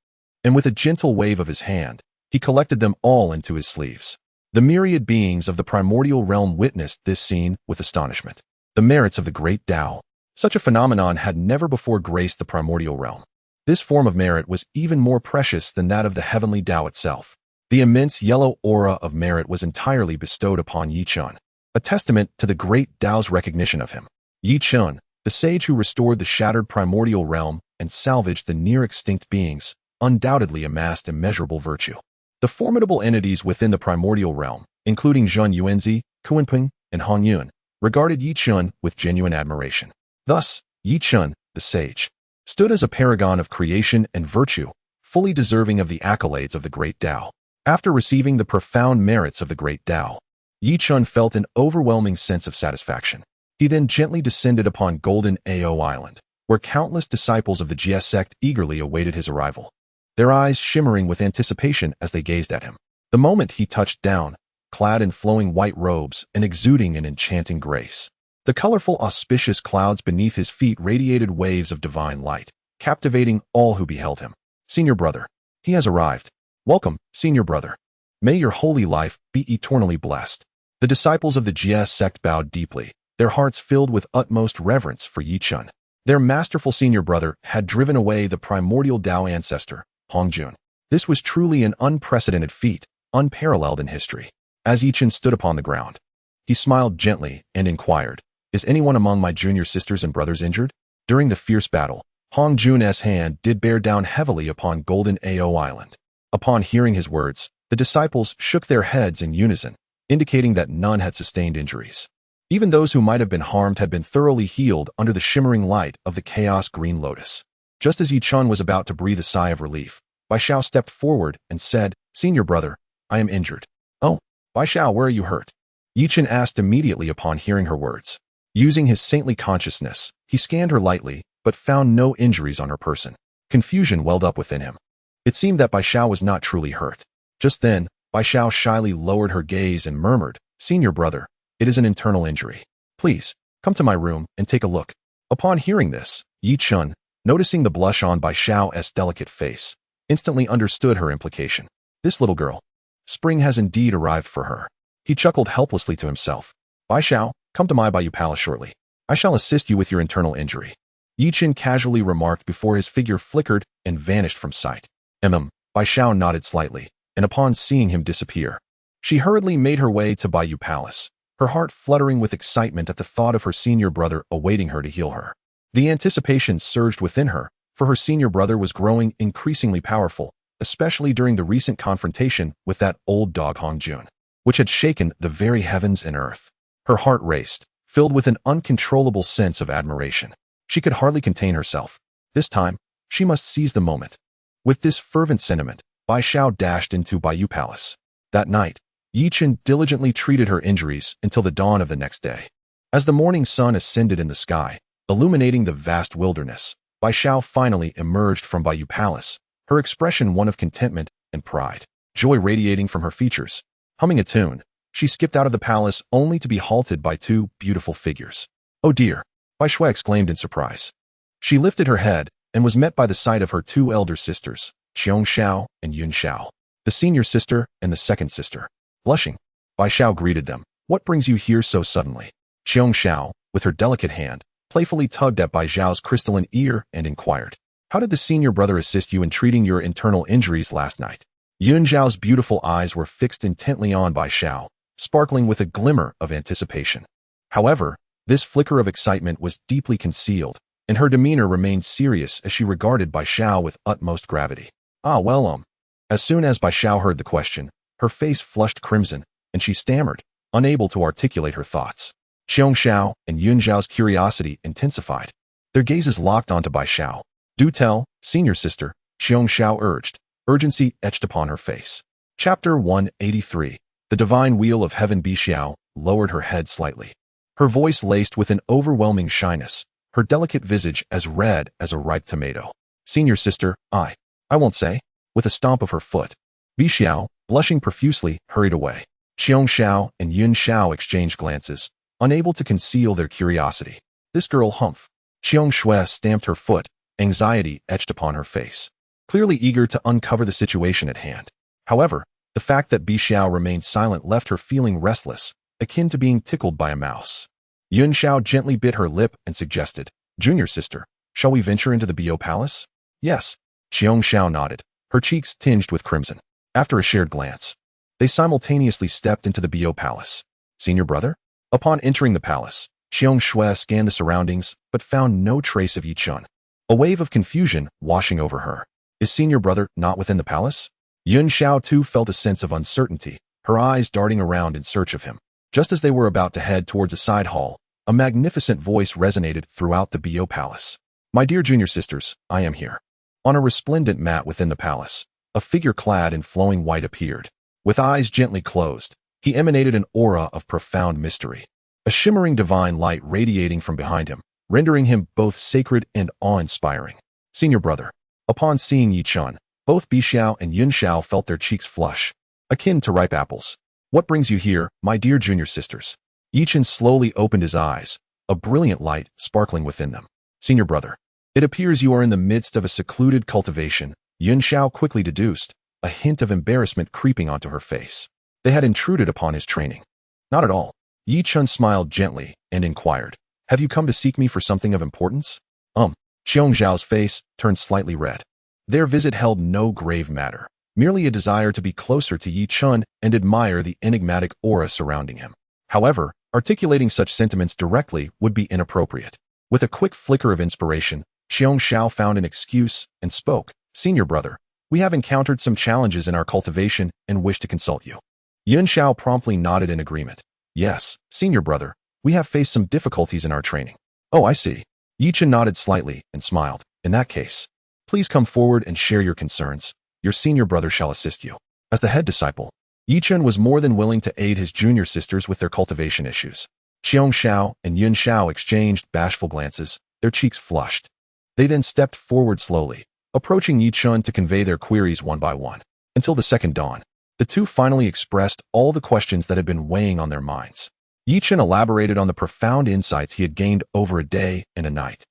and with a gentle wave of his hand, he collected them all into his sleeves. The myriad beings of the primordial realm witnessed this scene with astonishment. The merits of the great Tao. Such a phenomenon had never before graced the primordial realm. This form of merit was even more precious than that of the heavenly Tao itself. The immense yellow aura of merit was entirely bestowed upon Yi Chen, a testament to the great Tao's recognition of him. Yi Chen, the sage who restored the shattered primordial realm and salvaged the near-extinct beings, undoubtedly amassed immeasurable virtue. The formidable entities within the primordial realm, including Zhun Yuanzi, Kuanping, and Hongyun, regarded Yi Chen with genuine admiration. Thus, Yi Chen, the sage, stood as a paragon of creation and virtue, fully deserving of the accolades of the great Tao. After receiving the profound merits of the great Tao, Yi Chen felt an overwhelming sense of satisfaction. He then gently descended upon Golden Ao Island, where countless disciples of the Jie Sect eagerly awaited his arrival, their eyes shimmering with anticipation as they gazed at him. The moment he touched down, clad in flowing white robes and exuding an enchanting grace, the colorful, auspicious clouds beneath his feet radiated waves of divine light, captivating all who beheld him. "Senior brother, he has arrived. Welcome, senior brother. May your holy life be eternally blessed." The disciples of the Jie Sect bowed deeply, their hearts filled with utmost reverence for Yi Chen. Their masterful senior brother had driven away the primordial Tao ancestor, Hongjun. This was truly an unprecedented feat, unparalleled in history. As Yi Chen stood upon the ground, he smiled gently and inquired, "Is anyone among my junior sisters and brothers injured?" During the fierce battle, Hongjun's hand did bear down heavily upon Golden Ao Island. Upon hearing his words, the disciples shook their heads in unison, indicating that none had sustained injuries. Even those who might have been harmed had been thoroughly healed under the shimmering light of the chaos green lotus. Just as Yi Chen was about to breathe a sigh of relief, Bai Xiao stepped forward and said, "Senior brother, I am injured." "Oh, Bai Xiao, where are you hurt?" Yi Chen asked immediately upon hearing her words. Using his saintly consciousness, he scanned her lightly, but found no injuries on her person. Confusion welled up within him. It seemed that Bai Xiao was not truly hurt. Just then, Bai Xiao shyly lowered her gaze and murmured, "Senior brother, it is an internal injury. Please, come to my room and take a look." Upon hearing this, Yi Chun, noticing the blush on Bai Xiao's delicate face, instantly understood her implication. This little girl. Spring has indeed arrived for her. He chuckled helplessly to himself. "Bai Xiao, come to my Bayou Palace shortly. I shall assist you with your internal injury." Yi Chun casually remarked before his figure flickered and vanished from sight. Bai Xiao nodded slightly, and upon seeing him disappear, she hurriedly made her way to Bayou Palace, her heart fluttering with excitement at the thought of her senior brother awaiting her to heal her. The anticipation surged within her, for her senior brother was growing increasingly powerful, especially during the recent confrontation with that old dog Hong Jun, which had shaken the very heavens and earth. Her heart raced, filled with an uncontrollable sense of admiration. She could hardly contain herself. This time, she must seize the moment. With this fervent sentiment, Bai Xiao dashed into Bayou Palace. That night, Yi Chun diligently treated her injuries until the dawn of the next day. As the morning sun ascended in the sky, illuminating the vast wilderness, Bai Xiao finally emerged from Bayou Palace, her expression one of contentment and pride, joy radiating from her features. Humming a tune, she skipped out of the palace only to be halted by two beautiful figures. "Oh dear," Bai Shui exclaimed in surprise. She lifted her head and was met by the sight of her two elder sisters, Chen Xiao and Yuan Xiao, the senior sister and the second sister. Blushing, Bai Xiao greeted them. "What brings you here so suddenly?" Chen Xiao, with her delicate hand, playfully tugged at Bai Xiao's crystalline ear and inquired, "How did the senior brother assist you in treating your internal injuries last night?" Yuan Xiao's beautiful eyes were fixed intently on Bai Xiao, sparkling with a glimmer of anticipation. However, this flicker of excitement was deeply concealed, and her demeanor remained serious as she regarded Bai Xiao with utmost gravity. As soon as Bai Xiao heard the question, her face flushed crimson, and she stammered, unable to articulate her thoughts. Chen Xiao and Yuan Xiao's curiosity intensified. Their gazes locked onto Bai Xiao. "Do tell, senior sister," Chen Xiao urged, urgency etched upon her face. Chapter 183. The Divine Wheel of Heaven. Bai Xiao lowered her head slightly. Her voice laced with an overwhelming shyness, her delicate visage as red as a ripe tomato. "Senior sister, I won't say." With a stomp of her foot, Bai Xiao, blushing profusely, hurried away. Chen Xiao and Yuan Xiao exchanged glances, unable to conceal their curiosity. "This girl humph." Chen Shui stamped her foot, anxiety etched upon her face, clearly eager to uncover the situation at hand. However, the fact that Bai Xiao remained silent left her feeling restless, akin to being tickled by a mouse. Yuan Xiao gently bit her lip and suggested, "Junior sister, shall we venture into the Bayou Palace?" "Yes." Chen Xiao nodded, her cheeks tinged with crimson. After a shared glance, they simultaneously stepped into the Bayou Palace. "Senior brother?" Upon entering the palace, Chen Shui scanned the surroundings but found no trace of Yi Chun. A wave of confusion washing over her. Is senior brother not within the palace? Yuan Xiao too felt a sense of uncertainty, her eyes darting around in search of him. Just as they were about to head towards a side hall, a magnificent voice resonated throughout the Bayou Palace. "My dear junior sisters, I am here." On a resplendent mat within the palace, a figure clad in flowing white appeared. With eyes gently closed, he emanated an aura of profound mystery. A shimmering divine light radiating from behind him, rendering him both sacred and awe-inspiring. "Senior brother." Upon seeing Yi Chun, both Bai Xiao and Yuan Xiao felt their cheeks flush, akin to ripe apples. "What brings you here, my dear junior sisters?" Yi Chun slowly opened his eyes, a brilliant light sparkling within them. "Senior brother, it appears you are in the midst of a secluded cultivation," Yuan Xiao quickly deduced, a hint of embarrassment creeping onto her face. They had intruded upon his training. "Not at all." Yi Chun smiled gently and inquired, "Have you come to seek me for something of importance?" Chen Xiao's face turned slightly red. Their visit held no grave matter, merely a desire to be closer to Yi Chun and admire the enigmatic aura surrounding him. However, articulating such sentiments directly would be inappropriate. With a quick flicker of inspiration, Chen Xiao found an excuse and spoke, "Senior brother, we have encountered some challenges in our cultivation and wish to consult you." Yuan Xiao promptly nodded in agreement. "Yes, senior brother, we have faced some difficulties in our training." "Oh, I see." Yi Chun nodded slightly and smiled. "In that case, please come forward and share your concerns. Your senior brother shall assist you." As the head disciple, Yi Chun was more than willing to aid his junior sisters with their cultivation issues. San Xiao and Yuan Shi exchanged bashful glances, their cheeks flushed. They then stepped forward slowly, approaching Chen to convey their queries one by one. Until the second dawn, the two finally expressed all the questions that had been weighing on their minds. Chen elaborated on the profound insights he had gained over a day and a night,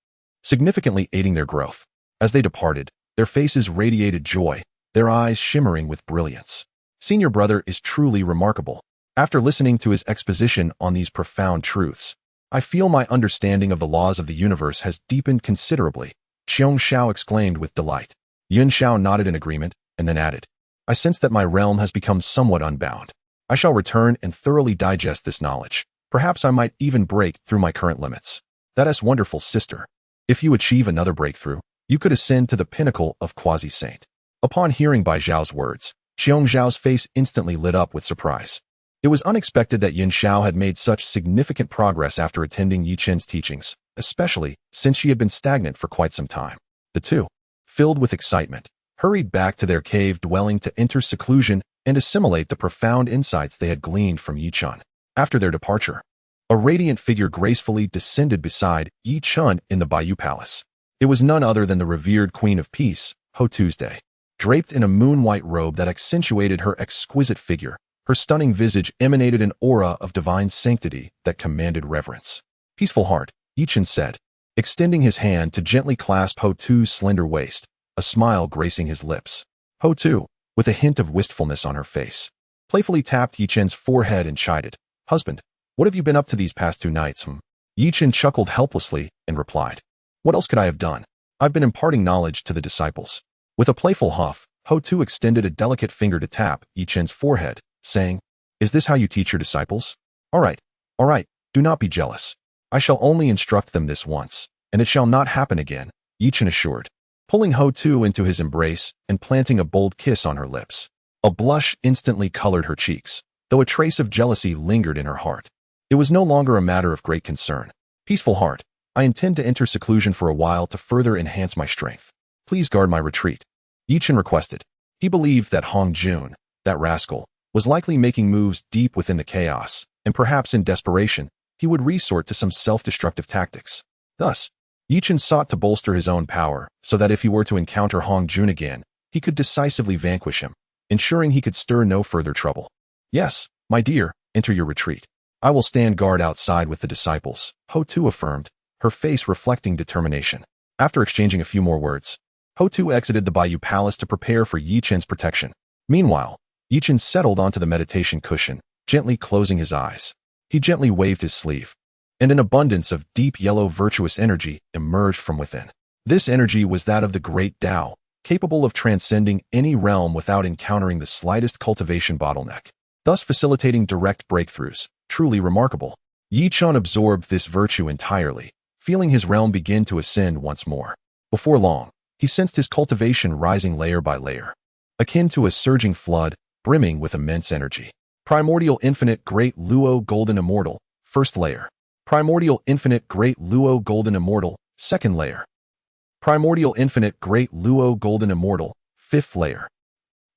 significantly aiding their growth. As they departed, their faces radiated joy, their eyes shimmering with brilliance. Senior brother is truly remarkable. After listening to his exposition on these profound truths, I feel my understanding of the laws of the universe has deepened considerably, San Xiao exclaimed with delight. Yuan Shi nodded in agreement, and then added, I sense that my realm has become somewhat unbound. I shall return and thoroughly digest this knowledge. Perhaps I might even break through my current limits. That is wonderful, sister. If you achieve another breakthrough, you could ascend to the pinnacle of quasi-saint. Upon hearing Bai Zhao's words, Xiong Zhao's face instantly lit up with surprise. It was unexpected that Yuan Shi had made such significant progress after attending Yi Chen's teachings, especially since she had been stagnant for quite some time. The two, filled with excitement, hurried back to their cave dwelling to enter seclusion and assimilate the profound insights they had gleaned from Yi Chen. After their departure, a radiant figure gracefully descended beside Yi Chen in the Bayou Palace. It was none other than the revered Queen of Peace, Ho Tuesday. Draped in a moon-white robe that accentuated her exquisite figure, her stunning visage emanated an aura of divine sanctity that commanded reverence. Peaceful heart, Yi Chen said, extending his hand to gently clasp Ho Tu's slender waist, a smile gracing his lips. Ho Tu, with a hint of wistfulness on her face, playfully tapped Yi Chen's forehead and chided, Husband, what have you been up to these past 2 nights? Yi Chen chuckled helplessly and replied, What else could I have done? I've been imparting knowledge to the disciples. With a playful huff, Ho Tu extended a delicate finger to tap Yi Chen's forehead, saying, Is this how you teach your disciples? All right, do not be jealous. I shall only instruct them this once, and it shall not happen again, Yi Chen assured, pulling Ho Tu into his embrace and planting a bold kiss on her lips. A blush instantly colored her cheeks, though a trace of jealousy lingered in her heart. It was no longer a matter of great concern. Peaceful heart, I intend to enter seclusion for a while to further enhance my strength. Please guard my retreat, Yi Chen requested. He believed that Hong Jun, that rascal, was likely making moves deep within the chaos, and perhaps in desperation, he would resort to some self-destructive tactics. Thus, Yi Chen sought to bolster his own power so that if he were to encounter Hong Jun again, he could decisively vanquish him, ensuring he could stir no further trouble. Yes, my dear, enter your retreat. I will stand guard outside with the disciples, Ho Tu affirmed, her face reflecting determination. After exchanging a few more words, Ho Tu exited the Bayou Palace to prepare for Yi Chen's protection. Meanwhile, Yi Chen settled onto the meditation cushion, gently closing his eyes. He gently waved his sleeve, and an abundance of deep yellow virtuous energy emerged from within. This energy was that of the great Tao, capable of transcending any realm without encountering the slightest cultivation bottleneck, thus facilitating direct breakthroughs. Truly remarkable. Yi Chen absorbed this virtue entirely, feeling his realm begin to ascend once more. Before long, he sensed his cultivation rising layer by layer, akin to a surging flood, brimming with immense energy. Primordial Infinite Great Luo Golden Immortal, first layer. Primordial Infinite Great Luo Golden Immortal, second layer. Primordial Infinite Great Luo Golden Immortal, fifth layer.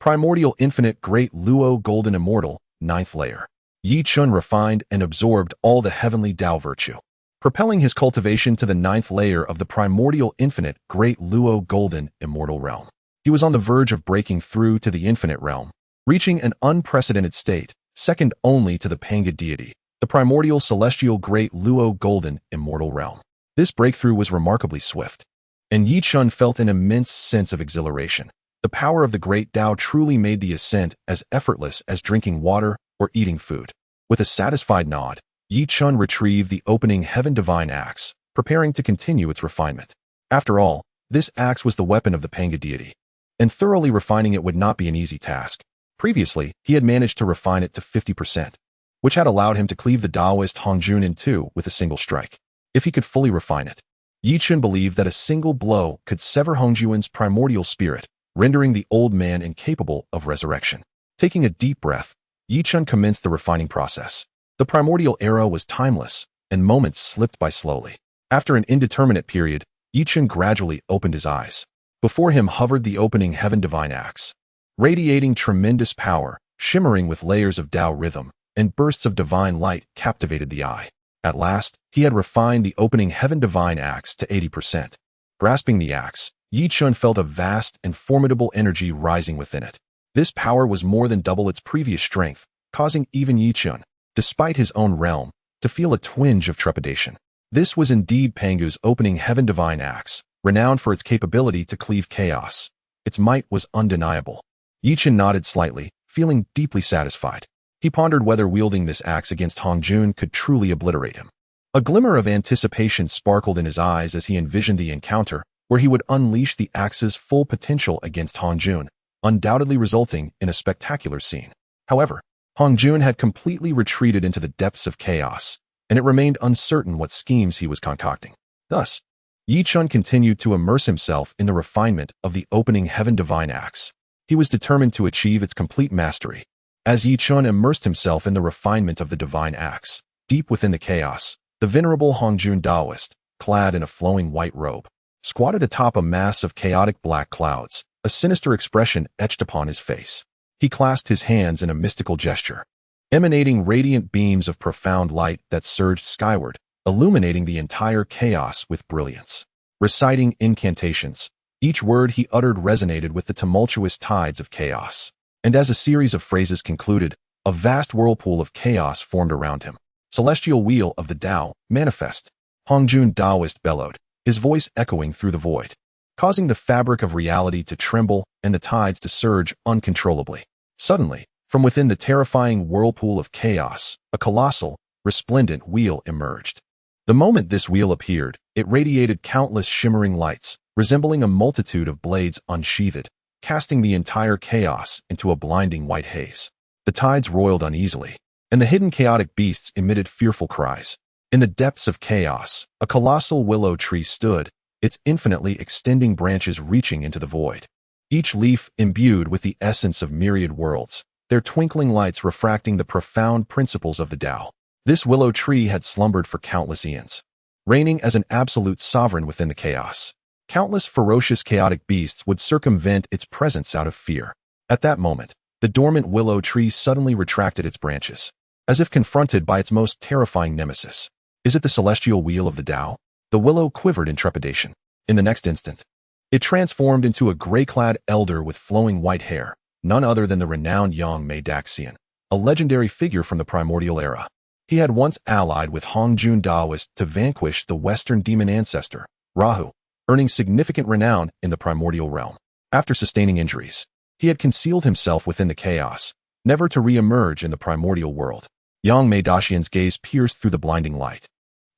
Primordial Infinite Great Luo Golden Immortal, ninth layer. Yi Chen refined and absorbed all the heavenly Tao virtue, propelling his cultivation to the 9th layer of the Primordial Infinite Great Luo Golden Immortal realm. He was on the verge of breaking through to the infinite realm, reaching an unprecedented state, second only to the Panga deity, the Primordial Celestial Great Luo Golden Immortal realm. This breakthrough was remarkably swift, and Yi Chen felt an immense sense of exhilaration. The power of the great Tao truly made the ascent as effortless as drinking water or eating food. With a satisfied nod, Yi Chen retrieved the opening Heaven Divine Axe, preparing to continue its refinement. After all, this axe was the weapon of the Panga deity, and thoroughly refining it would not be an easy task. Previously, he had managed to refine it to 50%, which had allowed him to cleave the Taoist Hong Jun in two with a single strike. If he could fully refine it, Yi Chen believed that a single blow could sever Hong Jun's primordial spirit, rendering the old man incapable of resurrection. Taking a deep breath, Yi Chen commenced the refining process. The primordial era was timeless, and moments slipped by slowly. After an indeterminate period, Yi Chen gradually opened his eyes. Before him hovered the opening Heaven Divine Axe, radiating tremendous power, shimmering with layers of Tao rhythm, and bursts of divine light captivated the eye. At last, he had refined the opening Heaven Divine Axe to 80%. Grasping the axe, Yi Chun felt a vast and formidable energy rising within it. This power was more than double its previous strength, causing even Yi Chun, despite his own realm, to feel a twinge of trepidation. This was indeed Pangu's opening Heaven Divine Axe, renowned for its capability to cleave chaos. Its might was undeniable. Yi Chun nodded slightly, feeling deeply satisfied. He pondered whether wielding this axe against Hong Jun could truly obliterate him. A glimmer of anticipation sparkled in his eyes as he envisioned the encounter, where he would unleash the axe's full potential against Hong Jun, undoubtedly resulting in a spectacular scene. However, Hong Jun had completely retreated into the depths of chaos, and it remained uncertain what schemes he was concocting. Thus, Yi Chun continued to immerse himself in the refinement of the opening Heaven Divine Axe. He was determined to achieve its complete mastery. As Yi Chun immersed himself in the refinement of the Divine Axe, deep within the chaos, the venerable Hong Jun Taoist, clad in a flowing white robe, squatted atop a mass of chaotic black clouds, a sinister expression etched upon his face. He clasped his hands in a mystical gesture, emanating radiant beams of profound light that surged skyward, illuminating the entire chaos with brilliance. Reciting incantations, each word he uttered resonated with the tumultuous tides of chaos. And as a series of phrases concluded, a vast whirlpool of chaos formed around him. Celestial Wheel of the Tao, manifest. Hong Jun Taoist bellowed, his voice echoing through the void, causing the fabric of reality to tremble and the tides to surge uncontrollably. Suddenly, from within the terrifying whirlpool of chaos, a colossal, resplendent wheel emerged. The moment this wheel appeared, it radiated countless shimmering lights, resembling a multitude of blades unsheathed, casting the entire chaos into a blinding white haze. The tides roiled uneasily, and the hidden chaotic beasts emitted fearful cries. In the depths of chaos, a colossal willow tree stood, its infinitely extending branches reaching into the void. Each leaf imbued with the essence of myriad worlds, their twinkling lights refracting the profound principles of the Tao. This willow tree had slumbered for countless eons, reigning as an absolute sovereign within the chaos. Countless ferocious chaotic beasts would circumvent its presence out of fear. At that moment, the dormant willow tree suddenly retracted its branches, as if confronted by its most terrifying nemesis. Is it the celestial wheel of the Tao? The willow quivered in trepidation. In the next instant, it transformed into a gray-clad elder with flowing white hair, none other than the renowned Yang Mei Daxian, a legendary figure from the Primordial era. He had once allied with Hong Jun Taoist to vanquish the Western demon ancestor, Rahu, earning significant renown in the primordial realm. After sustaining injuries, he had concealed himself within the chaos, never to re-emerge in the primordial world. Yang Mei Daxian's gaze pierced through the blinding light,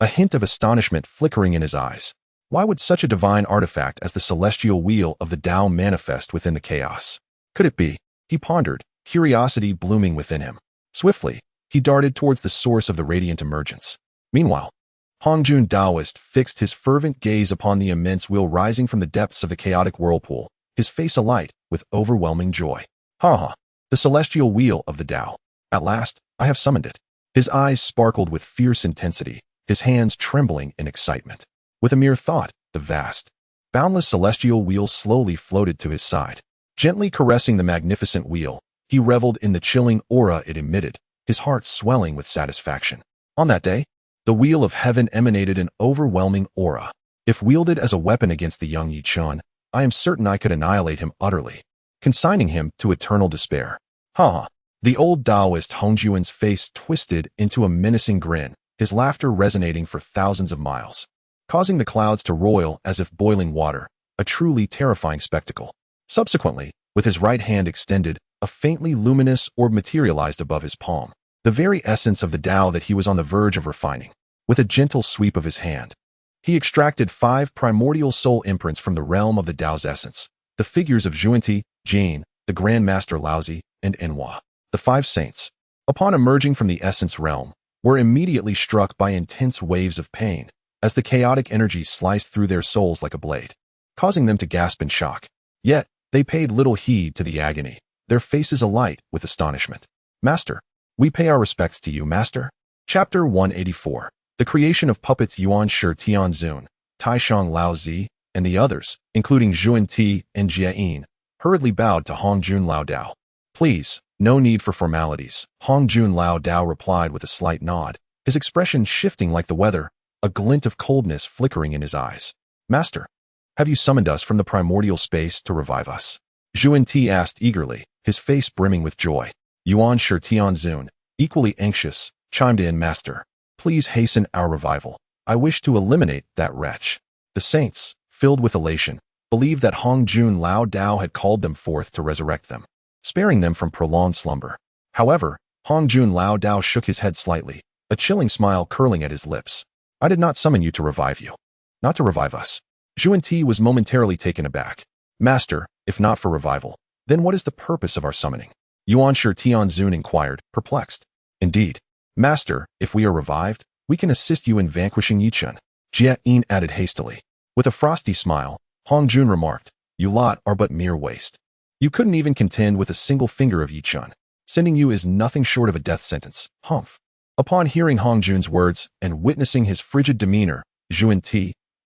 a hint of astonishment flickering in his eyes. Why would such a divine artifact as the celestial wheel of the Tao manifest within the chaos? Could it be? He pondered, curiosity blooming within him. Swiftly, he darted towards the source of the radiant emergence. Meanwhile, Hong Jun Taoist fixed his fervent gaze upon the immense wheel rising from the depths of the chaotic whirlpool, his face alight with overwhelming joy. The celestial wheel of the Tao. At last, I have summoned it. His eyes sparkled with fierce intensity, his hands trembling in excitement. With a mere thought, the vast, boundless celestial wheel slowly floated to his side. Gently caressing the magnificent wheel, he reveled in the chilling aura it emitted, his heart swelling with satisfaction. On that day, the wheel of heaven emanated an overwhelming aura. If wielded as a weapon against the young Yi Chun, I am certain I could annihilate him utterly, consigning him to eternal despair. The old Taoist Hong Juan's face twisted into a menacing grin, his laughter resonating for thousands of miles, causing the clouds to roil as if boiling water, a truly terrifying spectacle. Subsequently, with his right hand extended, a faintly luminous orb materialized above his palm, the very essence of the Tao that he was on the verge of refining. With a gentle sweep of his hand, he extracted 5 primordial soul imprints from the realm of the Tao's essence, the figures of Zhuanti, Jane, the Grand Master Laozi, and Enhua. The 5 saints, upon emerging from the essence realm, were immediately struck by intense waves of pain, as the chaotic energy sliced through their souls like a blade, causing them to gasp in shock. Yet, they paid little heed to the agony, their faces alight with astonishment. Master, we pay our respects to you, Master. Chapter 184. The creation of puppets. Yuan Shi Tianzun, Taishang Laozi, and the others, including Zhuanti and Jie, hurriedly bowed to Hong Jun Lao Dao. Please, no need for formalities, Hong Jun Lao Dao replied with a slight nod, his expression shifting like the weather, a glint of coldness flickering in his eyes. Master, have you summoned us from the primordial space to revive us? Zhuan asked eagerly, his face brimming with joy. Yuan Shi Tianzun, equally anxious, chimed in, Master, please hasten our revival. I wish to eliminate that wretch. The saints, filled with elation, believed that Hongjun Lao Dao had called them forth to resurrect them, sparing them from prolonged slumber. However, Hongjun Lao Dao shook his head slightly, a chilling smile curling at his lips. I did not summon you to revive you. Not to revive us. Zhuan was momentarily taken aback. Master, if not for revival, then what is the purpose of our summoning? Yuan Shi Tianzun inquired, perplexed. Indeed. Master, if we are revived, we can assist you in vanquishing Yichen. Jie added hastily. With a frosty smile, Hongjun remarked, you lot are but mere waste. You couldn't even contend with a single finger of Yichen. Sending you is nothing short of a death sentence. Humph. Upon hearing Hongjun's words and witnessing his frigid demeanor, Zhuan,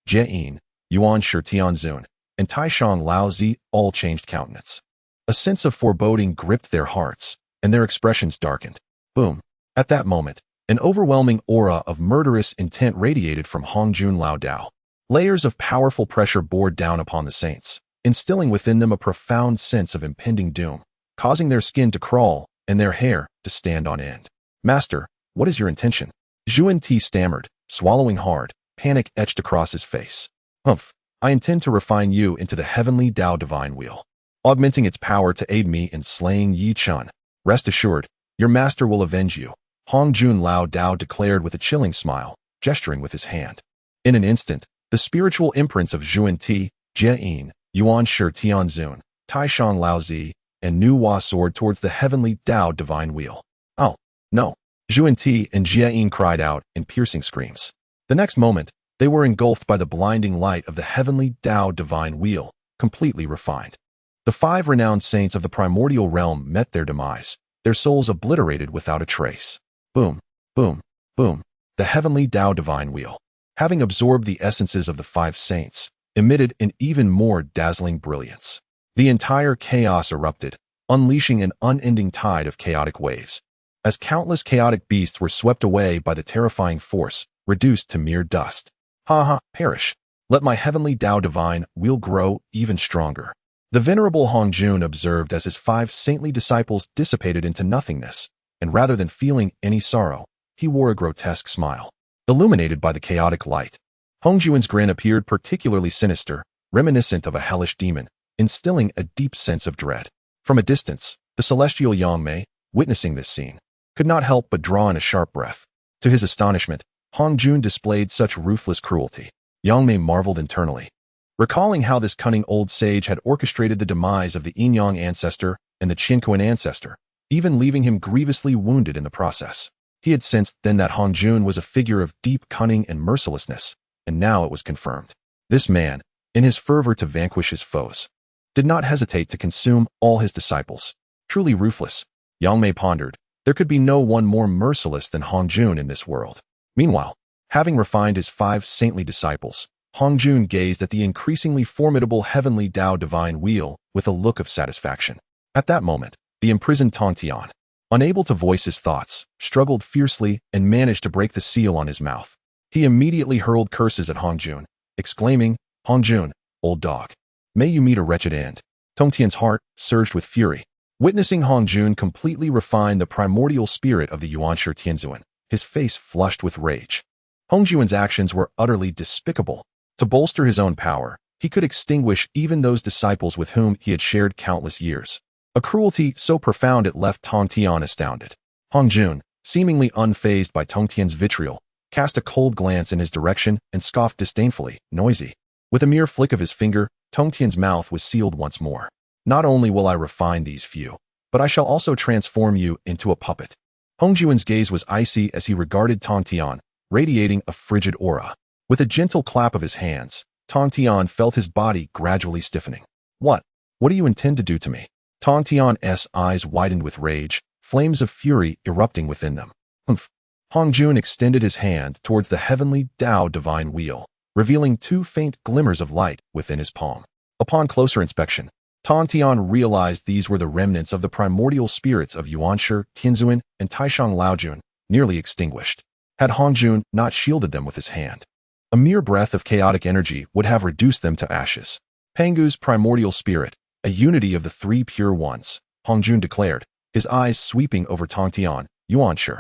Jie, Yuan Shi Tianzun, and Taishang Laozi all changed countenance. A sense of foreboding gripped their hearts, and their expressions darkened. Boom. At that moment, an overwhelming aura of murderous intent radiated from Hongjun Lao Dao. Layers of powerful pressure bore down upon the saints, instilling within them a profound sense of impending doom, causing their skin to crawl and their hair to stand on end. Master, what is your intention? Zhuan stammered, swallowing hard, panic etched across his face. Humph, I intend to refine you into the heavenly Dao divine wheel, augmenting its power to aid me in slaying Yi Chen. Rest assured, your master will avenge you, Hongjun Lao Dao declared with a chilling smile, gesturing with his hand. In an instant, the spiritual imprints of Zhuan, Jie, Yuan Shi Tianzun, Taishang Laozi, and Nu Hua soared towards the heavenly Dao divine wheel. Oh, no. Zhuan and Jie cried out in piercing screams. The next moment, they were engulfed by the blinding light of the heavenly Dao divine wheel, completely refined. The 5 renowned saints of the primordial realm met their demise, their souls obliterated without a trace. Boom, boom, boom. The heavenly Dao divine wheel, having absorbed the essences of the 5 saints, emitted an even more dazzling brilliance. The entire chaos erupted, unleashing an unending tide of chaotic waves. As countless chaotic beasts were swept away by the terrifying force, reduced to mere dust. Perish. Let my heavenly Dao divine wheel grow even stronger. The venerable Hongjun observed as his 5 saintly disciples dissipated into nothingness, and rather than feeling any sorrow, he wore a grotesque smile, illuminated by the chaotic light. Hongjun's grin appeared particularly sinister, reminiscent of a hellish demon, instilling a deep sense of dread. From a distance, the celestial Yangmei, witnessing this scene, could not help but draw in a sharp breath. To his astonishment, Hongjun displayed such ruthless cruelty. Yangmei marveled internally. Recalling how this cunning old sage had orchestrated the demise of the Yinyang ancestor and the Qinkuan ancestor, even leaving him grievously wounded in the process. He had sensed then that Hongjun was a figure of deep cunning and mercilessness, and now it was confirmed. This man, in his fervor to vanquish his foes, did not hesitate to consume all his disciples. Truly ruthless, Yangmei pondered, there could be no one more merciless than Hongjun in this world. Meanwhile, having refined his 5 saintly disciples, Hongjun gazed at the increasingly formidable heavenly Dao divine wheel with a look of satisfaction. At that moment, the imprisoned Tongtian, unable to voice his thoughts, struggled fiercely and managed to break the seal on his mouth. He immediately hurled curses at Hongjun, exclaiming, Hongjun, old dog, may you meet a wretched end. Tongtian's heart surged with fury. Witnessing Hongjun completely refine the primordial spirit of the Yuan Shi Tianzun, his face flushed with rage. Hongjun's actions were utterly despicable. To bolster his own power, he could extinguish even those disciples with whom he had shared countless years. A cruelty so profound it left Tongtian astounded. Hongjun, seemingly unfazed by Tongtian's vitriol, cast a cold glance in his direction and scoffed disdainfully, noisy. With a mere flick of his finger, Tongtian's mouth was sealed once more. Not only will I refine these few, but I shall also transform you into a puppet. Hongjun's gaze was icy as he regarded Tongtian, radiating a frigid aura. With a gentle clap of his hands, Tongtian felt his body gradually stiffening. What do you intend to do to me? Tongtian's eyes widened with rage, flames of fury erupting within them. Humph. Hongjun extended his hand towards the heavenly Dao divine wheel, revealing 2 faint glimmers of light within his palm. Upon closer inspection, Tongtian realized these were the remnants of the primordial spirits of Yuan Shi Tianzun and Taishang Laojun, nearly extinguished. had Hongjun not shielded them with his hand. A mere breath of chaotic energy would have reduced them to ashes. Pangu's primordial spirit, a unity of the three pure ones, Hongjun declared, his eyes sweeping over Tongtian, Yuan Shi,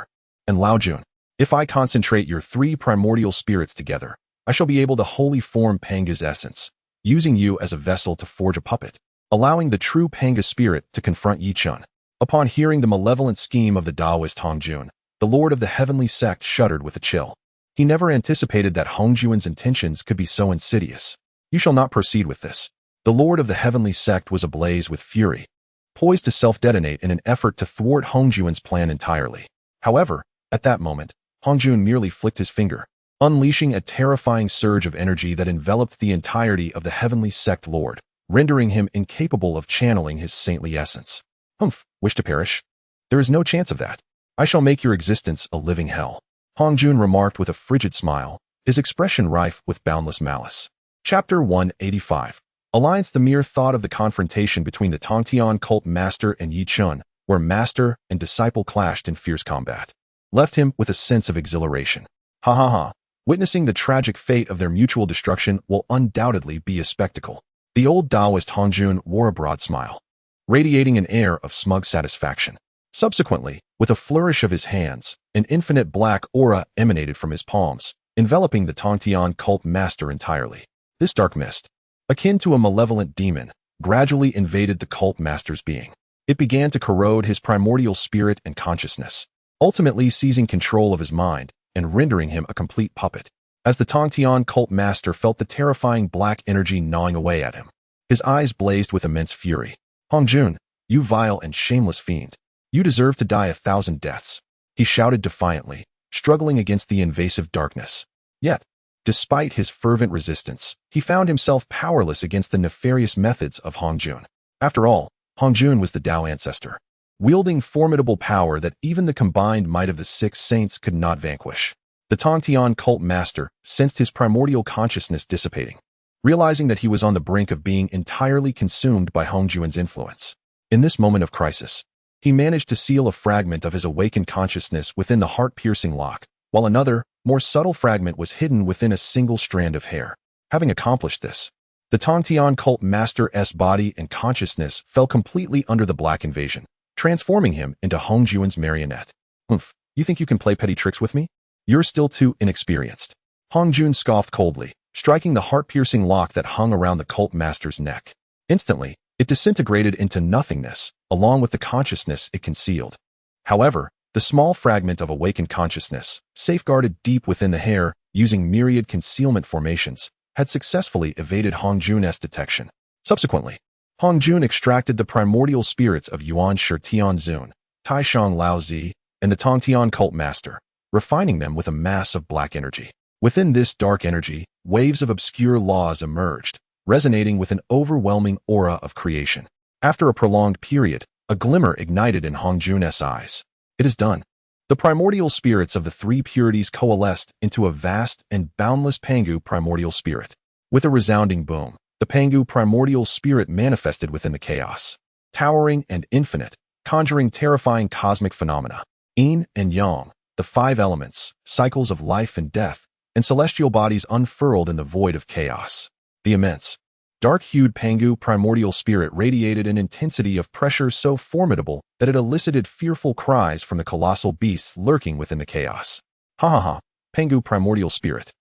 and Laojun. If I concentrate your three primordial spirits together, I shall be able to wholly form Panga's essence, using you as a vessel to forge a puppet, allowing the true Panga spirit to confront Yichun. Upon hearing the malevolent scheme of the Taoist Hongjun, the lord of the heavenly sect shuddered with a chill. He never anticipated that Hongjun's intentions could be so insidious. You shall not proceed with this. The lord of the heavenly sect was ablaze with fury, poised to self-detonate in an effort to thwart Hongjun's plan entirely. However, at that moment, Hongjun merely flicked his finger, unleashing a terrifying surge of energy that enveloped the entirety of the heavenly sect lord, rendering him incapable of channeling his saintly essence. Humph, wish to perish? There is no chance of that. I shall make your existence a living hell, Hongjun remarked with a frigid smile, his expression rife with boundless malice. Chapter 185. Alliance. The mere thought of the confrontation between the Tongtian cult master and Yichun, where master and disciple clashed in fierce combat, left him with a sense of exhilaration. Ha ha ha. Witnessing the tragic fate of their mutual destruction will undoubtedly be a spectacle. The old Taoist Hongjun wore a broad smile, radiating an air of smug satisfaction. Subsequently, with a flourish of his hands, an infinite black aura emanated from his palms, enveloping the Tongtian cult master entirely. This dark mist, akin to a malevolent demon, gradually invaded the cult master's being. It began to corrode his primordial spirit and consciousness, ultimately seizing control of his mind and rendering him a complete puppet. As the Tongtian cult master felt the terrifying black energy gnawing away at him, his eyes blazed with immense fury. Hongjun, you vile and shameless fiend. You deserve to die 1,000 deaths, he shouted defiantly, struggling against the invasive darkness. Yet, despite his fervent resistance, he found himself powerless against the nefarious methods of Hongjun. After all, Hongjun was the Tao ancestor, wielding formidable power that even the combined might of the six saints could not vanquish. The Tongtian cult master sensed his primordial consciousness dissipating, realizing that he was on the brink of being entirely consumed by Hongjun's influence. In this moment of crisis, he managed to seal a fragment of his awakened consciousness within the heart-piercing lock, while another, more subtle fragment was hidden within a single strand of hair. Having accomplished this, the Tongtian cult master's body and consciousness fell completely under the black invasion, transforming him into Hongjun's marionette. Oomph, you think you can play petty tricks with me? You're still too inexperienced. Hongjun scoffed coldly, striking the heart-piercing lock that hung around the cult master's neck. Instantly, it disintegrated into nothingness, along with the consciousness it concealed. However, the small fragment of awakened consciousness, safeguarded deep within the hair using myriad concealment formations, had successfully evaded Hongjun's detection. Subsequently, Hongjun extracted the primordial spirits of Yuan Shi Tianzun, Taishang Laozi, and the Tongtian cult master, refining them with a mass of black energy. Within this dark energy, waves of obscure laws emerged, resonating with an overwhelming aura of creation. After a prolonged period, a glimmer ignited in Hongjun's eyes. It is done. The primordial spirits of the three purities coalesced into a vast and boundless Pangu primordial spirit. With a resounding boom, the Pangu primordial spirit manifested within the chaos, towering and infinite, conjuring terrifying cosmic phenomena. Yin and Yang, the five elements, cycles of life and death, and celestial bodies unfurled in the void of chaos. The immense, dark-hued Pangu primordial spirit radiated an intensity of pressure so formidable that it elicited fearful cries from the colossal beasts lurking within the chaos. Ha ha ha, Pangu primordial spirit.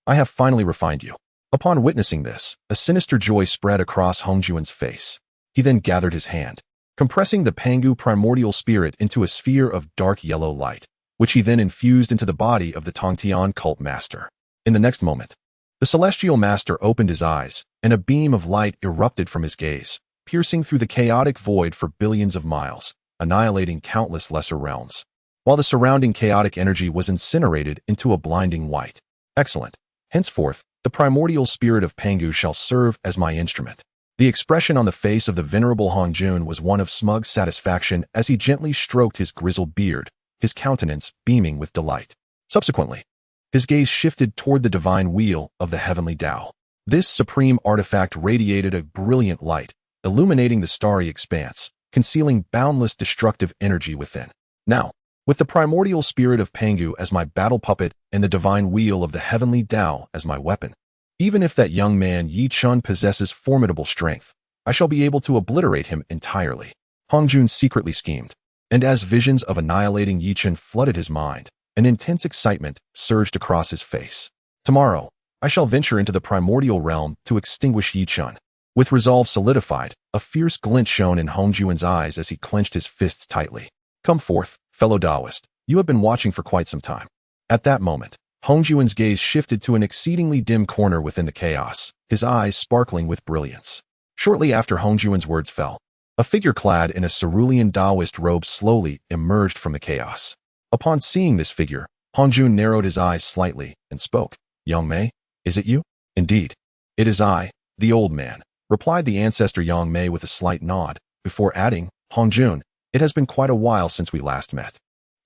I have finally refined you. Upon witnessing this, a sinister joy spread across Hongjun's face. He then gathered his hand, compressing the Pangu primordial spirit into a sphere of dark yellow light, which he then infused into the body of the Tongtian cult master. In the next moment, the celestial master opened his eyes, and a beam of light erupted from his gaze, piercing through the chaotic void for billions of miles, annihilating countless lesser realms, while the surrounding chaotic energy was incinerated into a blinding white. Excellent. Henceforth, the primordial spirit of Pangu shall serve as my instrument. The expression on the face of the venerable Hongjun was one of smug satisfaction as he gently stroked his grizzled beard, his countenance beaming with delight. Subsequently, his gaze shifted toward the divine wheel of the heavenly Tao. This supreme artifact radiated a brilliant light, illuminating the starry expanse, concealing boundless destructive energy within. Now, With the primordial spirit of Pangu as my battle puppet and the divine wheel of the heavenly Tao as my weapon. Even if that young man Yi Chun possesses formidable strength, I shall be able to obliterate him entirely. Hongjun secretly schemed, and as visions of annihilating Yi Chun flooded his mind, an intense excitement surged across his face. Tomorrow, I shall venture into the primordial realm to extinguish Yi Chun. With resolve solidified, a fierce glint shone in Hongjuan's eyes as he clenched his fists tightly. Come forth, fellow Taoist. You have been watching for quite some time. At that moment, Hongjuan's gaze shifted to an exceedingly dim corner within the chaos, his eyes sparkling with brilliance. Shortly after Hongjuan's words fell, a figure clad in a cerulean Taoist robe slowly emerged from the chaos. Upon seeing this figure, Hongjun narrowed his eyes slightly and spoke. Yang Mei, is it you? Indeed. It is I, the old man, replied the ancestor Yang Mei with a slight nod, before adding, Hongjun, it has been quite a while since we last met.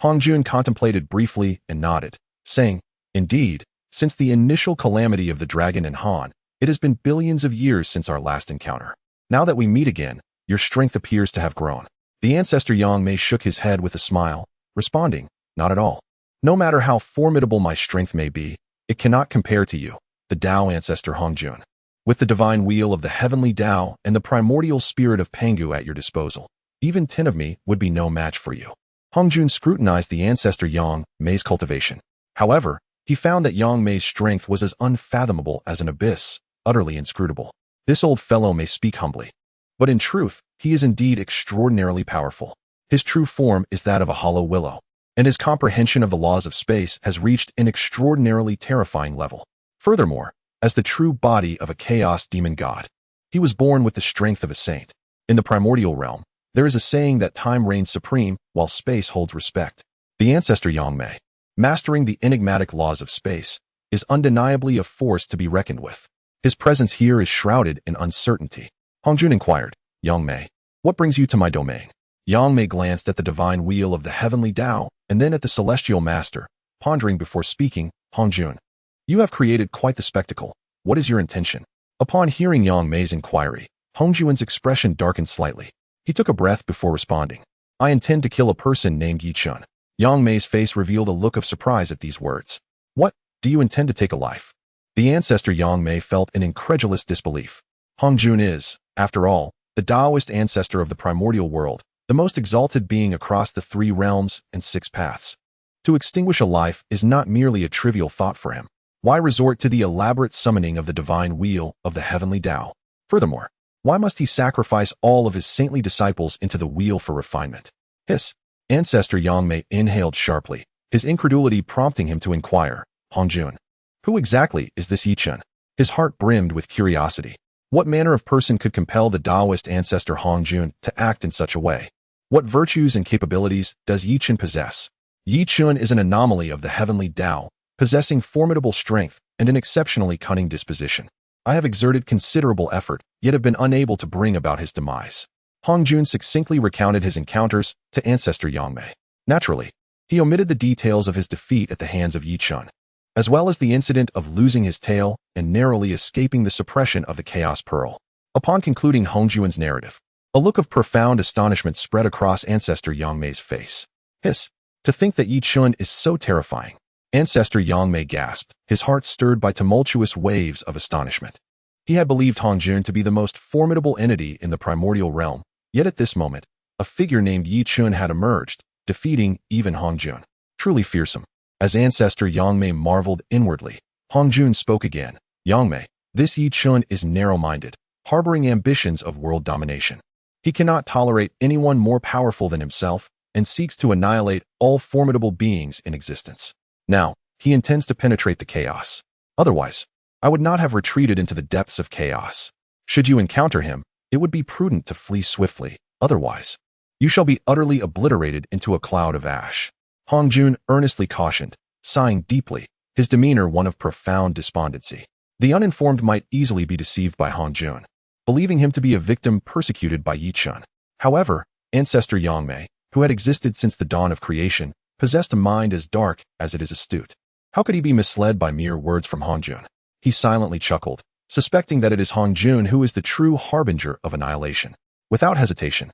Hongjun contemplated briefly and nodded, saying, Indeed, since the initial calamity of the dragon and Han, it has been billions of years since our last encounter. Now that we meet again, your strength appears to have grown. The ancestor Yang Mei shook his head with a smile, responding, Not at all. No matter how formidable my strength may be, it cannot compare to you, the Tao ancestor Hongjun. With the divine wheel of the heavenly Tao and the primordial spirit of Pangu at your disposal, even 10 of me would be no match for you. Hongjun scrutinized the ancestor Yang Mei's cultivation. However, he found that Yang Mei's strength was as unfathomable as an abyss, utterly inscrutable. This old fellow may speak humbly, but in truth, he is indeed extraordinarily powerful. His true form is that of a hollow willow, and his comprehension of the laws of space has reached an extraordinarily terrifying level. Furthermore, as the true body of a chaos demon god, he was born with the strength of a saint. In the primordial realm, there is a saying that time reigns supreme while space holds respect. The ancestor Yang Mei, mastering the enigmatic laws of space, is undeniably a force to be reckoned with. His presence here is shrouded in uncertainty. Hongjun inquired, Yang Mei, what brings you to my domain? Yang Mei glanced at the divine wheel of the heavenly Tao and then at the celestial master, pondering before speaking. Hongjun, you have created quite the spectacle. What is your intention? Upon hearing Yang Mei's inquiry, Hongjuan's expression darkened slightly. He took a breath before responding. I intend to kill a person named Yi Chun. Yang Mei's face revealed a look of surprise at these words. What? Do you intend to take a life? The ancestor Yang Mei felt an incredulous disbelief. Hongjun is, after all, the Taoist ancestor of the primordial world, the most exalted being across the 3 realms and 6 paths. To extinguish a life is not merely a trivial thought for him. Why resort to the elaborate summoning of the divine wheel of the heavenly Tao? Furthermore, why must he sacrifice all of his saintly disciples into the wheel for refinement? Hiss. Ancestor Yang Mei inhaled sharply, his incredulity prompting him to inquire, Hongjun, who exactly is this Yi Chun? His heart brimmed with curiosity. What manner of person could compel the Taoist ancestor Hongjun to act in such a way? What virtues and capabilities does Yi Chun possess? Yi Chun is an anomaly of the heavenly Tao, possessing formidable strength and an exceptionally cunning disposition. I have exerted considerable effort, yet have been unable to bring about his demise. Hongjun succinctly recounted his encounters to ancestor Yang Mei. Naturally, he omitted the details of his defeat at the hands of Yi Chun, as well as the incident of losing his tail and narrowly escaping the suppression of the Chaos Pearl. Upon concluding Hongjuan's narrative, a look of profound astonishment spread across ancestor Yang Mei's face. Hiss, to think that Yi Chun is so terrifying. Ancestor Yang Mei gasped, his heart stirred by tumultuous waves of astonishment. He had believed Hongjun to be the most formidable entity in the primordial realm, yet at this moment, a figure named Yi Chun had emerged, defeating even Hongjun. Truly fearsome. As ancestor Yang Mei marveled inwardly, Hongjun spoke again. Yang Mei, this Yi Chun is narrow-minded, harboring ambitions of world domination. He cannot tolerate anyone more powerful than himself and seeks to annihilate all formidable beings in existence. Now, he intends to penetrate the chaos. Otherwise, I would not have retreated into the depths of chaos. Should you encounter him, it would be prudent to flee swiftly. Otherwise, you shall be utterly obliterated into a cloud of ash. Hongjun earnestly cautioned, sighing deeply, his demeanor one of profound despondency. The uninformed might easily be deceived by Hongjun, believing him to be a victim persecuted by Yi Chun. However, ancestor Yang Mei, who had existed since the dawn of creation, possessed a mind as dark as it is astute. How could he be misled by mere words from Hongjun? He silently chuckled, suspecting that it is Hongjun who is the true harbinger of annihilation. Without hesitation,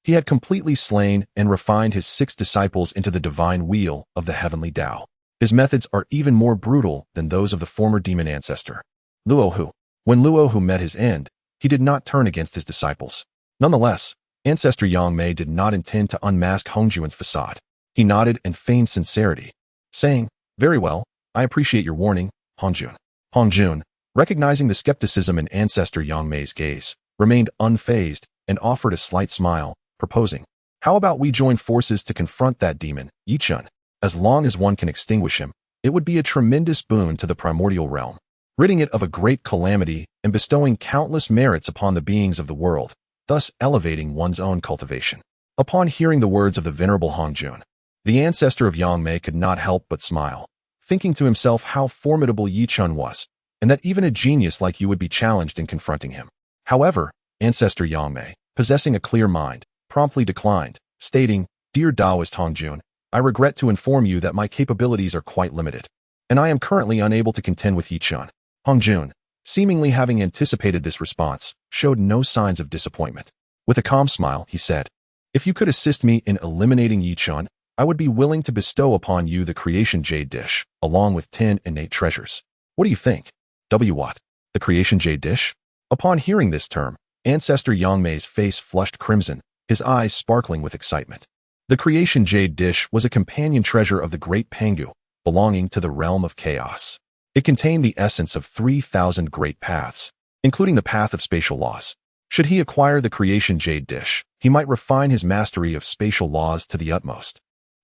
He had completely slain and refined his 6 disciples into the divine wheel of the heavenly Tao. His methods are even more brutal than those of the former demon ancestor, Luohu. When Luohu met his end, he did not turn against his disciples. Nonetheless, Ancestor Yang Mei did not intend to unmask Hongjuan's facade. He nodded and feigned sincerity, saying, "Very well, I appreciate your warning, Hongjun." Hongjun, recognizing the skepticism in Ancestor Yang Mei's gaze, remained unfazed and offered a slight smile, proposing, "How about we join forces to confront that demon, Yichun? As long as one can extinguish him, it would be a tremendous boon to the primordial realm, ridding it of a great calamity and bestowing countless merits upon the beings of the world, thus elevating one's own cultivation." Upon hearing the words of the venerable Hongjun, the ancestor of Yang Mei could not help but smile, thinking to himself how formidable Yichun was, and that even a genius like you would be challenged in confronting him. However, Ancestor Yang Mei, possessing a clear mind, promptly declined, stating, "Dear Taoist Hongjun, I regret to inform you that my capabilities are quite limited, and I am currently unable to contend with Yichun." Hongjun, seemingly having anticipated this response, showed no signs of disappointment. With a calm smile, he said, "If you could assist me in eliminating Yichun, I would be willing to bestow upon you the creation jade dish, along with 10 innate treasures. What do you think?" What? The creation jade dish? Upon hearing this term, Ancestor Yang Mei's face flushed crimson, his eyes sparkling with excitement. The creation jade dish was a companion treasure of the great Pangu, belonging to the realm of chaos. It contained the essence of 3,000 great paths, including the path of spatial laws. Should he acquire the creation jade dish, he might refine his mastery of spatial laws to the utmost,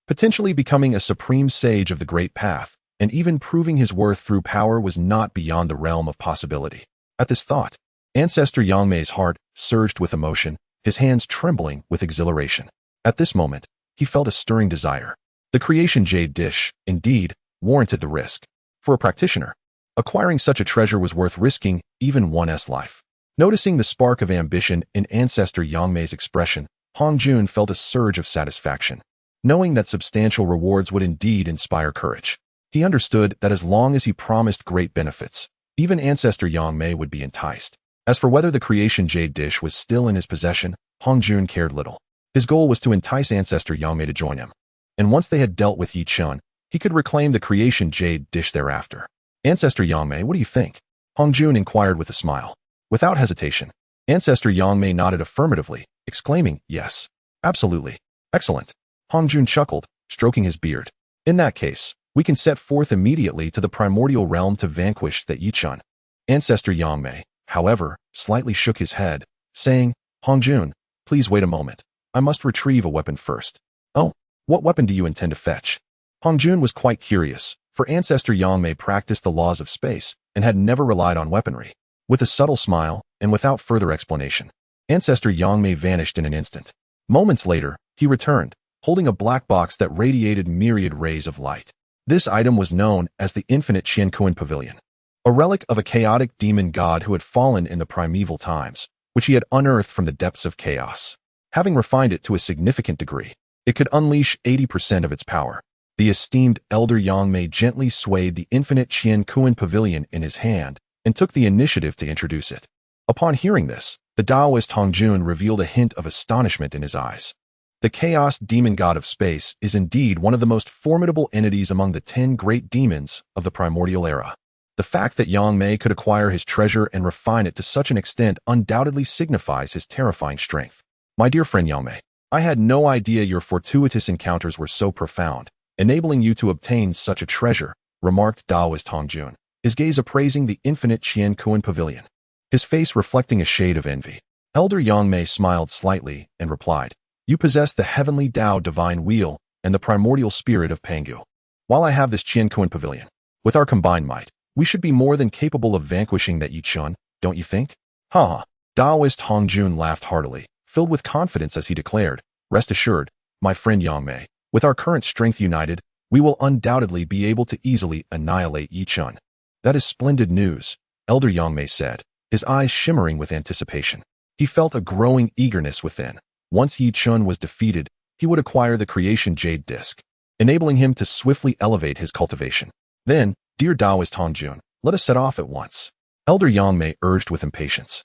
potentially becoming a supreme sage of the great path, and even proving his worth through power was not beyond the realm of possibility. At this thought, Ancestor Yang Mei's heart surged with emotion, his hands trembling with exhilaration. At this moment, he felt a stirring desire. The creation jade dish, indeed, warranted the risk. For a practitioner, acquiring such a treasure was worth risking even one's life. Noticing the spark of ambition in Ancestor Yang Mei's expression, Hongjun felt a surge of satisfaction, knowing that substantial rewards would indeed inspire courage. He understood that as long as he promised great benefits, even Ancestor Yang Mei would be enticed. As for whether the creation jade dish was still in his possession, Hongjun cared little. His goal was to entice Ancestor Yang Mei to join him, and once they had dealt with Yichun, he could reclaim the creation jade dish thereafter. "Ancestor Yang Mei, what do you think?" Hongjun inquired with a smile. Without hesitation, Ancestor Yang Mei nodded affirmatively, exclaiming, "Yes, absolutely. Excellent." Hongjun chuckled, stroking his beard. "In that case, we can set forth immediately to the primordial realm to vanquish that Yichun." Ancestor Yang Mei, however, slightly shook his head, saying, "Hongjun, please wait a moment. I must retrieve a weapon first." "Oh, what weapon do you intend to fetch?" Hongjun was quite curious, for Ancestor Yang Mei practiced the laws of space and had never relied on weaponry. With a subtle smile, and without further explanation, Ancestor Yang Mei vanished in an instant. Moments later, he returned, holding a black box that radiated myriad rays of light. This item was known as the Infinite Qiankuan Pavilion, a relic of a chaotic demon god who had fallen in the primeval times, which he had unearthed from the depths of chaos. Having refined it to a significant degree, it could unleash 80% of its power. The esteemed Elder Yang Mei gently swayed the Infinite Qiankuan Pavilion in his hand and took the initiative to introduce it. Upon hearing this, the Taoist Hongjun revealed a hint of astonishment in his eyes. The chaos demon god of space is indeed one of the most formidable entities among the 10 great demons of the primordial era. The fact that Yang Mei could acquire his treasure and refine it to such an extent undoubtedly signifies his terrifying strength. "My dear friend Yang Mei, I had no idea your fortuitous encounters were so profound, enabling you to obtain such a treasure," remarked Taoist Hongjun, his gaze appraising the Infinite Qiankuan Pavilion, his face reflecting a shade of envy. Elder Yang Mei smiled slightly and replied, "You possess the heavenly Tao divine wheel and the primordial spirit of Pangu, while I have this Qiankuan Pavilion. With our combined might, we should be more than capable of vanquishing that Yichun, don't you think?" "Ha ha." Taoist Hongjun laughed heartily, filled with confidence as he declared, "Rest assured, my friend Yang Mei, with our current strength united, we will undoubtedly be able to easily annihilate Yichun." "That is splendid news," Elder Yang Mei said, his eyes shimmering with anticipation. He felt a growing eagerness within. Once Yichun was defeated, he would acquire the creation jade disc, enabling him to swiftly elevate his cultivation. "Then, dear Taoist Hongjun, let us set off at once," Elder Yang Mei urged with impatience.